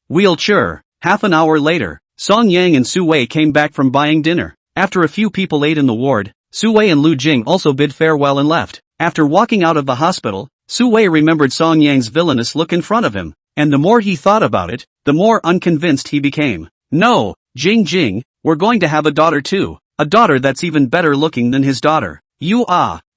We'll cheer. Half an hour later, Song Yang and Su Wei came back from buying dinner. After a few people ate in the ward, Su Wei and Lu Jing also bid farewell and left. After walking out of the hospital, Su Wei remembered Song Yang's villainous look in front of him, and the more he thought about it, the more unconvinced he became. No, Jing, we're going to have a daughter too. A daughter that's even better looking than his daughter.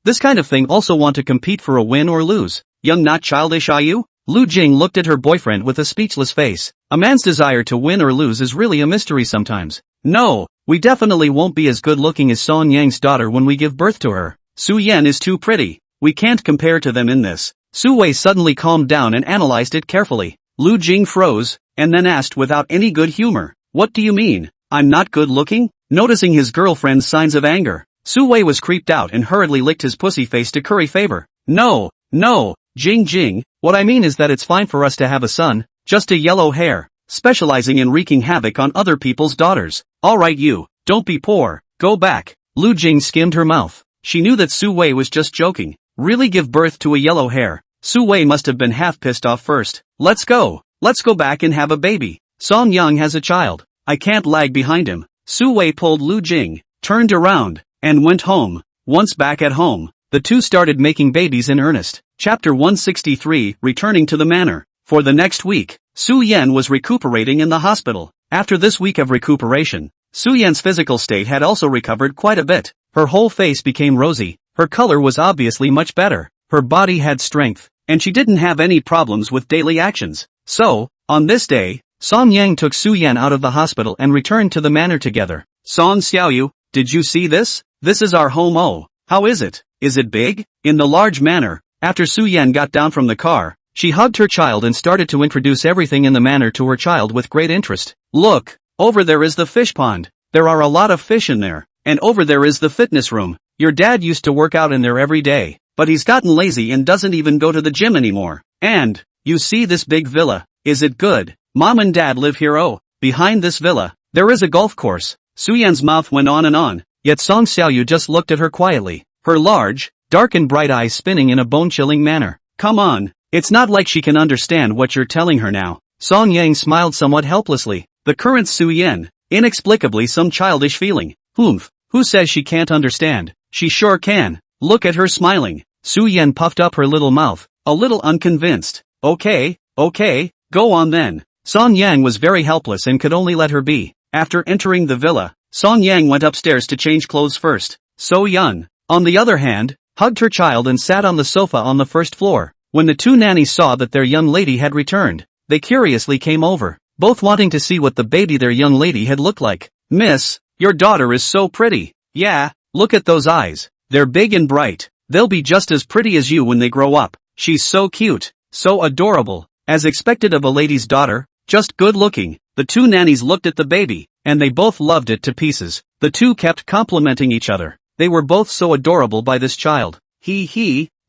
This kind of thing also want to compete for a win or lose. Young not childish are you? Lu Jing looked at her boyfriend with a speechless face. A man's desire to win or lose is really a mystery sometimes. No, we definitely won't be as good looking as Song Yang's daughter when we give birth to her. Su Yan is too pretty. We can't compare to them in this. Su Wei suddenly calmed down and analyzed it carefully. Lu Jing froze, and then asked without any good humor. What do you mean? I'm not good looking? Noticing his girlfriend's signs of anger, Su Wei was creeped out and hurriedly licked his pussy face to curry favor. No, Jing, what I mean is that it's fine for us to have a son, just a yellow hair, specializing in wreaking havoc on other people's daughters. Alright you, don't be poor, go back. Lu Jing skimmed her mouth. She knew that Su Wei was just joking. Really give birth to a yellow hair? Su Wei must have been half pissed off first. Let's go back and have a baby. Song Yang has a child. I can't lag behind him. Su Wei pulled Lu Jing, turned around, and went home. Once back at home, the two started making babies in earnest. Chapter 163, Returning to the Manor. For the next week, Su Yan was recuperating in the hospital. After this week of recuperation, Su Yan's physical state had also recovered quite a bit. Her whole face became rosy, her color was obviously much better, her body had strength, and she didn't have any problems with daily actions. So, on this day, Song Yang took Su Yan out of the hospital and returned to the manor together. Song Xiaoyu, did you see this? This is our home. Oh, how is it? Is it big? In the large manor, after Su Yan got down from the car, she hugged her child and started to introduce everything in the manor to her child with great interest. Look, over there is the fish pond. There are a lot of fish in there. And over there is the fitness room. Your dad used to work out in there every day, but he's gotten lazy and doesn't even go to the gym anymore. And, you see this big villa, is it good? Mom and dad live here. Oh, behind this villa, there is a golf course. Su Yan's mouth went on and on, yet Song Xiaoyu just looked at her quietly, her large, dark and bright eyes spinning in a bone-chilling manner. Come on, it's not like she can understand what you're telling her now. Song Yang smiled somewhat helplessly. The current Su Yan, inexplicably some childish feeling. Who says she can't understand? She sure can. Look at her smiling. Su Yan puffed up her little mouth, a little unconvinced. Okay, go on then. Song Yang was very helpless and could only let her be. After entering the villa, Song Yang went upstairs to change clothes first. So Yun, on the other hand, hugged her child and sat on the sofa on the first floor. When the two nannies saw that their young lady had returned, they curiously came over, both wanting to see what the baby their young lady had looked like. Miss, your daughter is so pretty. Yeah, look at those eyes. They're big and bright. They'll be just as pretty as you when they grow up. She's so cute, so adorable. As expected of a lady's daughter, just good looking. The two nannies looked at the baby, and they both loved it to pieces. The two kept complimenting each other. They were both so adorable by this child.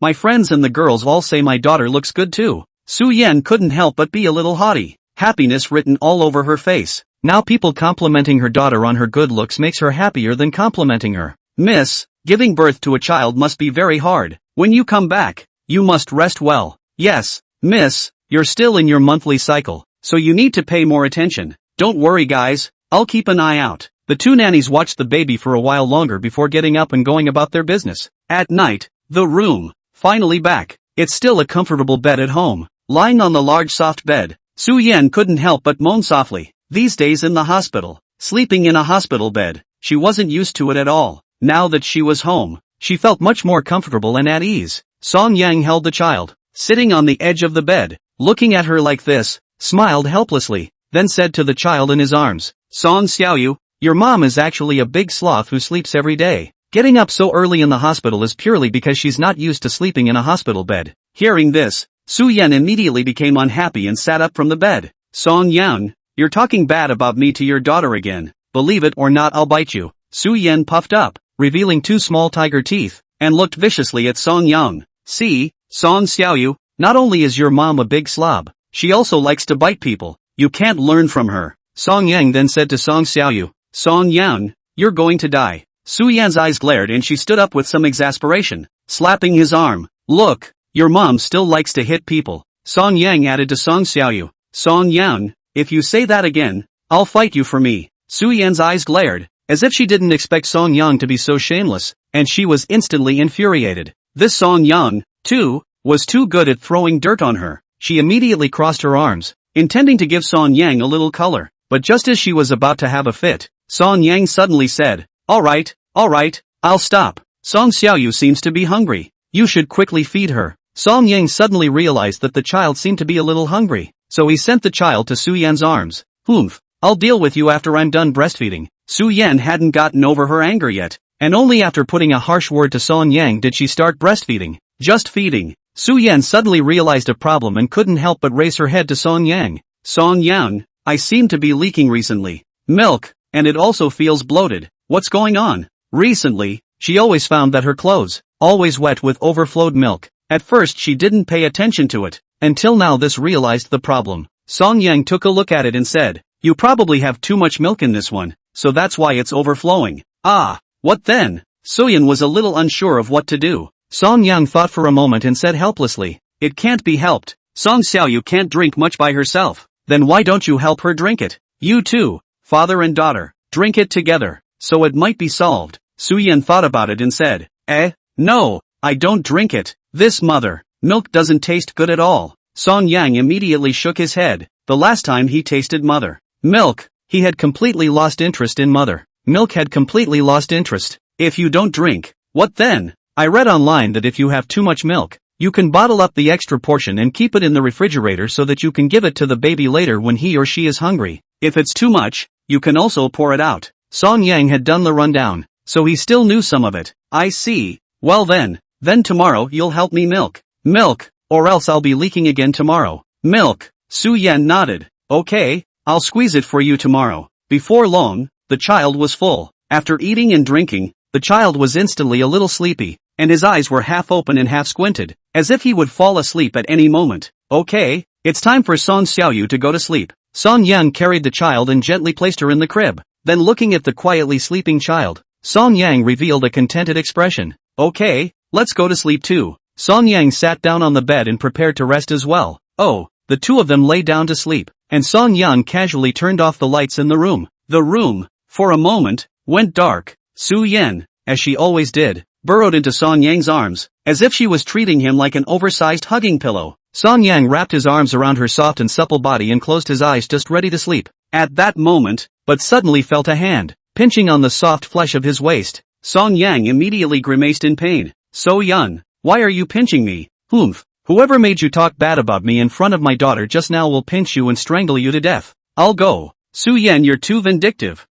My friends and the girls all say my daughter looks good too. Su Yan couldn't help but be a little haughty. Happiness written all over her face. Now people complimenting her daughter on her good looks makes her happier than complimenting her. Miss, giving birth to a child must be very hard. When you come back, you must rest well. Yes, miss, you're still in your monthly cycle, so you need to pay more attention. Don't worry guys, I'll keep an eye out. The two nannies watched the baby for a while longer before getting up and going about their business. At night, the room, finally back. It's still a comfortable bed at home. Lying on the large soft bed, Su Yan couldn't help but moan softly. These days in the hospital, sleeping in a hospital bed, she wasn't used to it at all. Now that she was home, she felt much more comfortable and at ease. Song Yang held the child, sitting on the edge of the bed, looking at her like this. smiled helplessly, then said to the child in his arms, Song Xiaoyu, your mom is actually a big sloth who sleeps every day. Getting up so early in the hospital is purely because she's not used to sleeping in a hospital bed. Hearing this, Su Yan immediately became unhappy and sat up from the bed. Song Yan, you're talking bad about me to your daughter again. Believe it or not, I'll bite you. Su Yan puffed up, revealing 2 small tiger teeth, and looked viciously at Song Yang. See, Song Xiaoyu, not only is your mom a big slob, she also likes to bite people. You can't learn from her. Song Yang then said to Song Xiaoyu, Song Yang, you're going to die. Su Yan's eyes glared and she stood up with some exasperation, slapping his arm. Look, your mom still likes to hit people. Song Yang added to Song Xiaoyu, Song Yang, if you say that again, I'll fight you for me. Su Yan's eyes glared, as if she didn't expect Song Yang to be so shameless, and she was instantly infuriated. This Song Yang, too, was too good at throwing dirt on her. She immediately crossed her arms, intending to give Song Yang a little color, but just as she was about to have a fit, Song Yang suddenly said, Alright, I'll stop. Song Xiaoyu seems to be hungry. You should quickly feed her. Song Yang suddenly realized that the child seemed to be a little hungry, so he sent the child to Su Yan's arms. I'll deal with you after I'm done breastfeeding. Su Yan hadn't gotten over her anger yet, and only after putting a harsh word to Song Yang did she start breastfeeding. Just feeding. Su Yan suddenly realized a problem and couldn't help but raise her head to Song Yang. Song Yang, I seem to be leaking recently. Milk, and it also feels bloated. What's going on? Recently, she always found that her clothes, always wet with overflowed milk. At first she didn't pay attention to it, until now this realized the problem. Song Yang took a look at it and said, you probably have too much milk in this one, so that's why it's overflowing. Ah, what then? Su Yan was a little unsure of what to do. Song Yang thought for a moment and said helplessly, it can't be helped. Song Xiaoyu can't drink much by herself. Then why don't you help her drink it? You two, father and daughter, drink it together, so it might be solved. Su Yan thought about it and said, no, I don't drink it. This mother, milk doesn't taste good at all. Song Yang immediately shook his head. The last time he tasted mother milk, he had completely lost interest in mother milk had completely lost interest. If you don't drink, what then? I read online that if you have too much milk, you can bottle up the extra portion and keep it in the refrigerator so that you can give it to the baby later when he or she is hungry. If it's too much, you can also pour it out. Song Yang had done the rundown, so he still knew some of it. I see. Well then tomorrow you'll help me milk, or else I'll be leaking again tomorrow. Milk. Su Yan nodded. Okay, I'll squeeze it for you tomorrow. Before long, the child was full. After eating and drinking, the child was instantly a little sleepy, and his eyes were half open and half squinted, as if he would fall asleep at any moment. Okay, it's time for Song Xiaoyu to go to sleep. Song Yan carried the child and gently placed her in the crib. Then looking at the quietly sleeping child, Song Yang revealed a contented expression. Okay, let's go to sleep too. Song Yang sat down on the bed and prepared to rest as well. Oh, the two of them lay down to sleep, and Song Yang casually turned off the lights in the room. The room, for a moment, went dark. Su Yan, as she always did, burrowed into Song Yang's arms, as if she was treating him like an oversized hugging pillow. Song Yang wrapped his arms around her soft and supple body and closed his eyes just ready to sleep. At that moment, but suddenly felt a hand pinching on the soft flesh of his waist. Song Yang immediately grimaced in pain. So Yan, why are you pinching me? Whoever made you talk bad about me in front of my daughter just now will pinch you and strangle you to death. I'll go. Su Yan, you're too vindictive.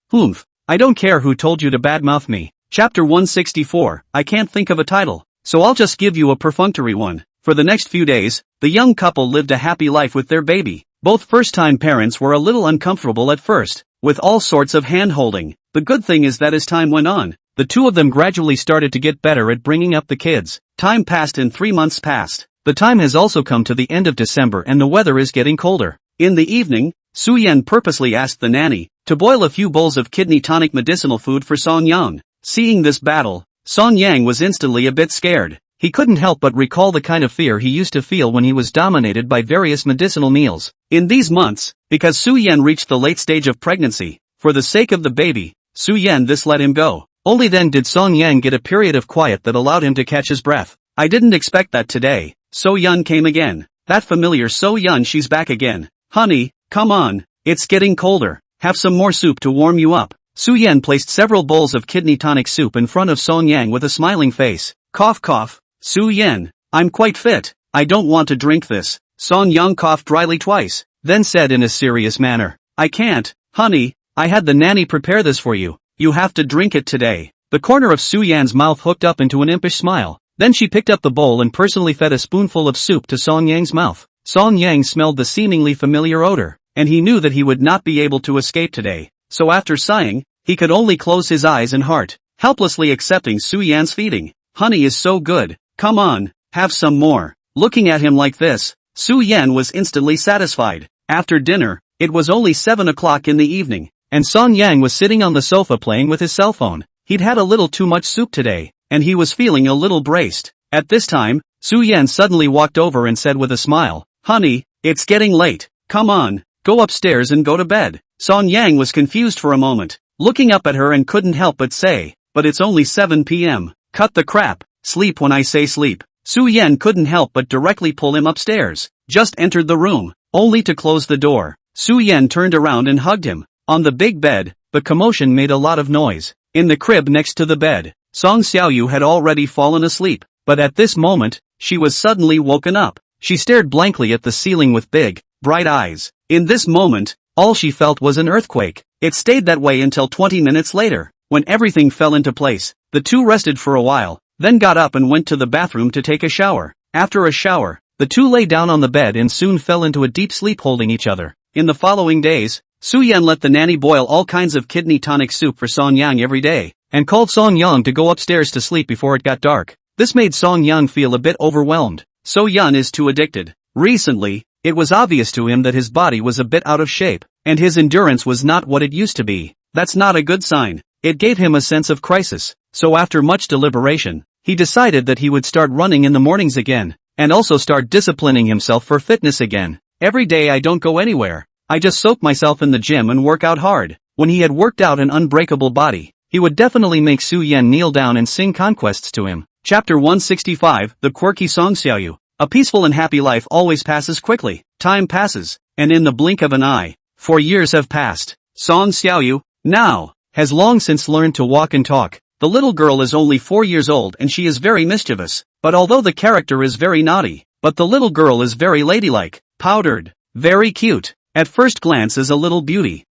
I don't care who told you to badmouth me. Chapter 164, I can't think of a title, so I'll just give you a perfunctory one. For the next few days, the young couple lived a happy life with their baby. Both first-time parents were a little uncomfortable at first, with all sorts of hand-holding. The good thing is that as time went on, the two of them gradually started to get better at bringing up the kids. Time passed and 3 months passed. The time has also come to the end of December and the weather is getting colder. In the evening, Su Yan purposely asked the nanny to boil a few bowls of kidney tonic medicinal food for Song Yang. Seeing this battle, Song Yang was instantly a bit scared. He couldn't help but recall the kind of fear he used to feel when he was dominated by various medicinal meals. In these months, because Su Yan reached the late stage of pregnancy, for the sake of the baby, Su Yan this let him go. Only then did Song Yang get a period of quiet that allowed him to catch his breath. I didn't expect that today. So Yan came again. That familiar So Yan, she's back again. Honey, come on, it's getting colder. Have some more soup to warm you up. Su Yan placed several bowls of kidney tonic soup in front of Song Yang with a smiling face. Cough cough. Su Yan, I'm quite fit. I don't want to drink this. Song Yang coughed dryly twice. then said in a serious manner, "I can't, honey, I had the nanny prepare this for you. You have to drink it today." The corner of Su Yan's mouth hooked up into an impish smile. Then she picked up the bowl and personally fed a spoonful of soup to Song Yang's mouth. Song Yang smelled the seemingly familiar odor, and he knew that he would not be able to escape today. So after sighing, he could only close his eyes and heart, helplessly accepting Su Yan's feeding. "Honey is so good, come on, have some more." Looking at him like this, Su Yan was instantly satisfied. After dinner, it was only 7 o'clock in the evening, and Song Yang was sitting on the sofa playing with his cell phone. He'd had a little too much soup today, and he was feeling a little braced. At this time, Su Yan suddenly walked over and said with a smile, "Honey, it's getting late, come on, go upstairs and go to bed." Song Yang was confused for a moment, looking up at her and couldn't help but say, "But it's only 7 p.m. Cut the crap, sleep when I say sleep." Su Yan couldn't help but directly pull him upstairs. Just entered the room, only to close the door. Su Yan turned around and hugged him. On the big bed, the commotion made a lot of noise. In the crib next to the bed, Song Qiuyu had already fallen asleep, but at this moment, she was suddenly woken up. She stared blankly at the ceiling with big, bright eyes. In this moment, all she felt was an earthquake. It stayed that way until 20 minutes later, when everything fell into place. The two rested for a while, then got up and went to the bathroom to take a shower. After a shower, the two lay down on the bed and soon fell into a deep sleep holding each other. In the following days, Su Yan let the nanny boil all kinds of kidney tonic soup for Song Yang every day, and called Song Yang to go upstairs to sleep before it got dark. This made Song Yang feel a bit overwhelmed. So Yan is too addicted. Recently, it was obvious to him that his body was a bit out of shape, and his endurance was not what it used to be. That's not a good sign. It gave him a sense of crisis. So after much deliberation, he decided that he would start running in the mornings again, and also start disciplining himself for fitness again. "Every day I don't go anywhere. I just soak myself in the gym and work out hard." When he had worked out an unbreakable body, he would definitely make Su Yan kneel down and sing conquests to him. Chapter 165, The Quirky Song Qiuyu. A peaceful and happy life always passes quickly. Time passes, and in the blink of an eye, 4 years have passed. Song Qiuyu, now, has long since learned to walk and talk. The little girl is only 4 years old and she is very mischievous, but although the character is very naughty, but the little girl is very ladylike, powdered, very cute, at first glance is a little beauty.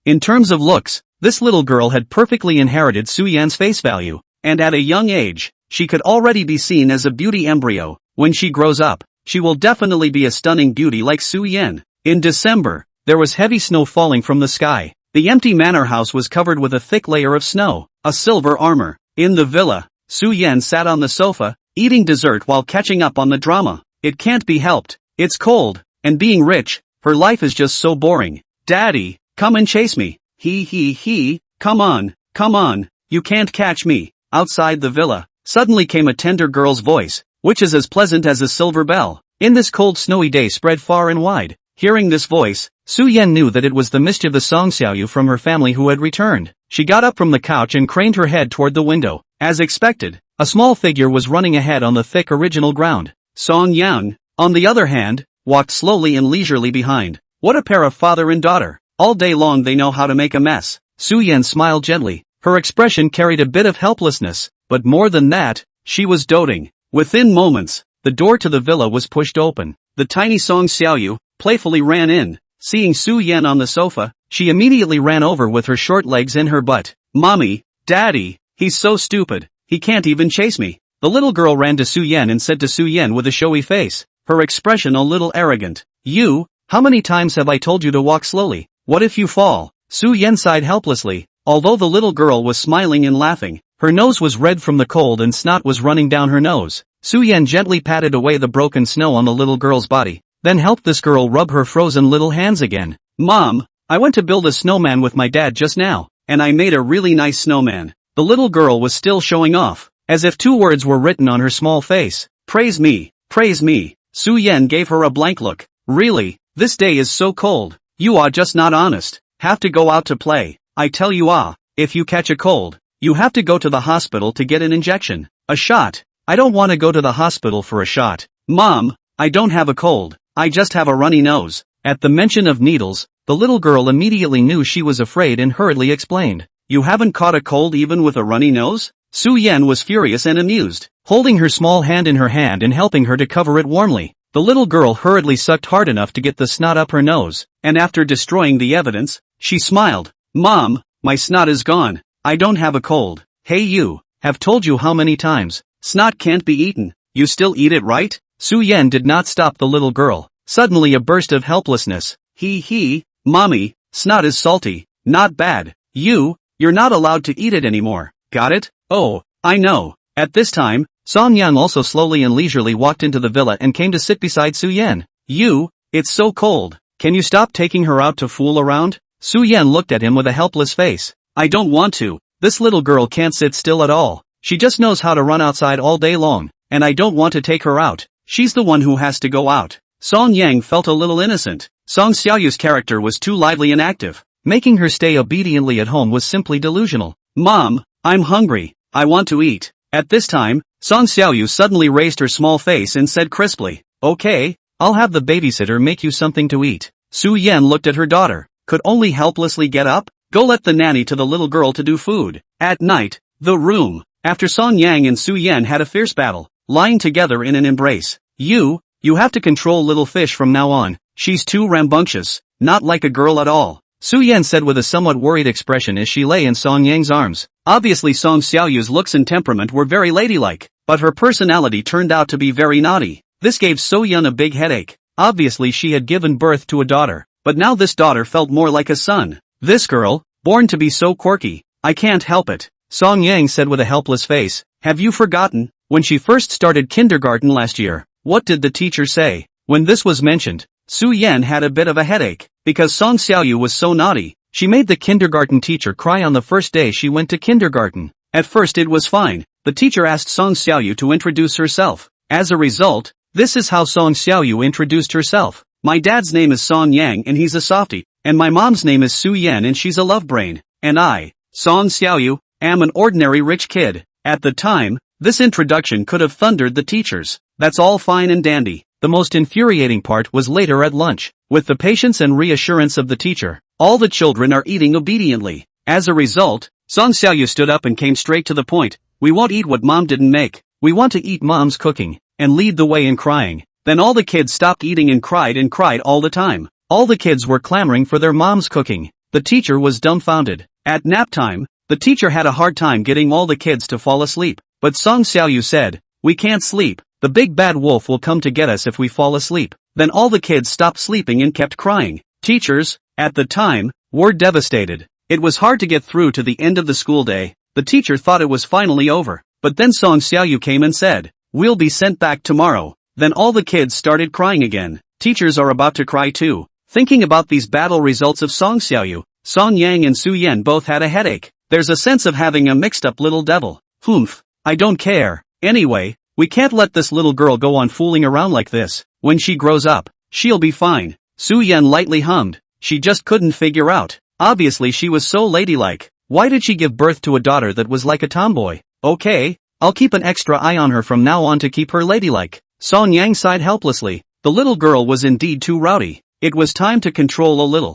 In terms of looks, this little girl had perfectly inherited Su Yan's face value, and at a young age, she could already be seen as a beauty embryo. When she grows up, she will definitely be a stunning beauty like Su Yan. In December, there was heavy snow falling from the sky. The empty manor house was covered with a thick layer of snow, a silver armor. In the villa, Su Yan sat on the sofa, eating dessert while catching up on the drama. It can't be helped. It's cold, and being rich, her life is just so boring. "Daddy, come and chase me. Come on, you can't catch me." Outside the villa, suddenly came a tender girl's voice, which is as pleasant as a silver bell. In this cold snowy day spread far and wide. Hearing this voice, Su Yan knew that it was the mischievous Song Qiuyu from her family who had returned. She got up from the couch and craned her head toward the window. As expected, a small figure was running ahead on the thick original ground. Song Yang, on the other hand, walked slowly and leisurely behind. What a pair of father and daughter. All day long they know how to make a mess. Su Yan smiled gently. Her expression carried a bit of helplessness, but more than that, she was doting. Within moments, the door to the villa was pushed open. The tiny Song Qiuyu playfully ran in. Seeing Su Yan on the sofa, she immediately ran over with her short legs in her butt. "Mommy, Daddy, he's so stupid, he can't even chase me." The little girl ran to Su Yan and said to Su Yan with a showy face, her expression a little arrogant, how many times have I told you to walk slowly? What if you fall?" Su Yan sighed helplessly. Although the little girl was smiling and laughing, her nose was red from the cold and snot was running down her nose. Su Yan gently patted away the broken snow on the little girl's body, then helped this girl rub her frozen little hands again. "Mom, I went to build a snowman with my dad just now, and I made a really nice snowman." The little girl was still showing off, as if 2 words were written on her small face. Praise me, praise me." Su Yan gave her a blank look. "Really, this day is so cold. You are just not honest. Have to go out to play. I tell you if you catch a cold, you have to go to the hospital to get an injection. A shot. I don't want to go to the hospital for a shot. Mom, I don't have a cold. I just have a runny nose." At the mention of needles, the little girl immediately knew she was afraid and hurriedly explained. "You haven't caught a cold even with a runny nose?" Su Yan was furious and amused, holding her small hand in her hand and helping her to cover it warmly. The little girl hurriedly sucked hard enough to get the snot up her nose, and after destroying the evidence, she smiled. Mom, my snot is gone. I don't have a cold. Hey you, have told you how many times. Snot can't be eaten. You still eat it, right? Su Yan did not stop the little girl. Suddenly a burst of helplessness. Mommy, snot is salty. Not bad. You're not allowed to eat it anymore. Got it? Oh, I know. At this time, Song Yang also slowly and leisurely walked into the villa and came to sit beside Su Yan. It's so cold. Can you stop taking her out to fool around? Su Yan looked at him with a helpless face. I don't want to. This little girl can't sit still at all. She just knows how to run outside all day long, and I don't want to take her out. She's the one who has to go out. Song Yang felt a little innocent. Song Xiaoyu's character was too lively and active. Making her stay obediently at home was simply delusional. Mom, I'm hungry. I want to eat. At this time, Song Xiaoyu suddenly raised her small face and said crisply, okay, I'll have the babysitter make you something to eat. Su Yan looked at her daughter, could only helplessly get up. Go let the nanny to the little girl to do food. At night, the room. After Song Yang and Su Yan had a fierce battle, lying together in an embrace. You have to control little fish from now on. She's too rambunctious, not like a girl at all. Su Yan said with a somewhat worried expression as she lay in Song Yang's arms. Obviously Song Xiaoyu's looks and temperament were very ladylike, but her personality turned out to be very naughty. This gave So Yun a big headache. Obviously she had given birth to a daughter, but now this daughter felt more like a son. This girl, born to be so quirky, I can't help it. Song Yang said with a helpless face. Have you forgotten? When she first started kindergarten last year, what did the teacher say? When this was mentioned, Su Yan had a bit of a headache. Because Song Xiaoyu was so naughty, she made the kindergarten teacher cry on the first day she went to kindergarten. At first it was fine. The teacher asked Song Xiaoyu to introduce herself. As a result, this is how Song Xiaoyu introduced herself. My dad's name is Song Yang and he's a softie, and my mom's name is Su Yan and she's a love brain. And I, Song Xiaoyu, am an ordinary rich kid. At the time, this introduction could have thundered the teachers. That's all fine and dandy. The most infuriating part was later at lunch. With the patience and reassurance of the teacher, all the children are eating obediently. As a result, Song Xiaoyu stood up and came straight to the point. We won't eat what mom didn't make. We want to eat mom's cooking, and lead the way in crying. Then all the kids stopped eating and cried all the time. All the kids were clamoring for their mom's cooking. The teacher was dumbfounded. At nap time, the teacher had a hard time getting all the kids to fall asleep. But Song Xiaoyu said, we can't sleep. The big bad wolf will come to get us if we fall asleep. Then all the kids stopped sleeping and kept crying. Teachers, at the time, were devastated. It was hard to get through to the end of the school day. The teacher thought it was finally over. But then Song Xiaoyu came and said, we'll be sent back tomorrow. Then all the kids started crying again. Teachers are about to cry too. Thinking about these battle results of Song Xiaoyu, Song Yang and Su Yan both had a headache. There's a sense of having a mixed up little devil. I don't care. Anyway, we can't let this little girl go on fooling around like this. When she grows up, she'll be fine. Su Yan lightly hummed. She just couldn't figure out. Obviously she was so ladylike. Why did she give birth to a daughter that was like a tomboy? Okay, I'll keep an extra eye on her from now on to keep her ladylike. Song Yang sighed helplessly. The little girl was indeed too rowdy. It was time to control a little.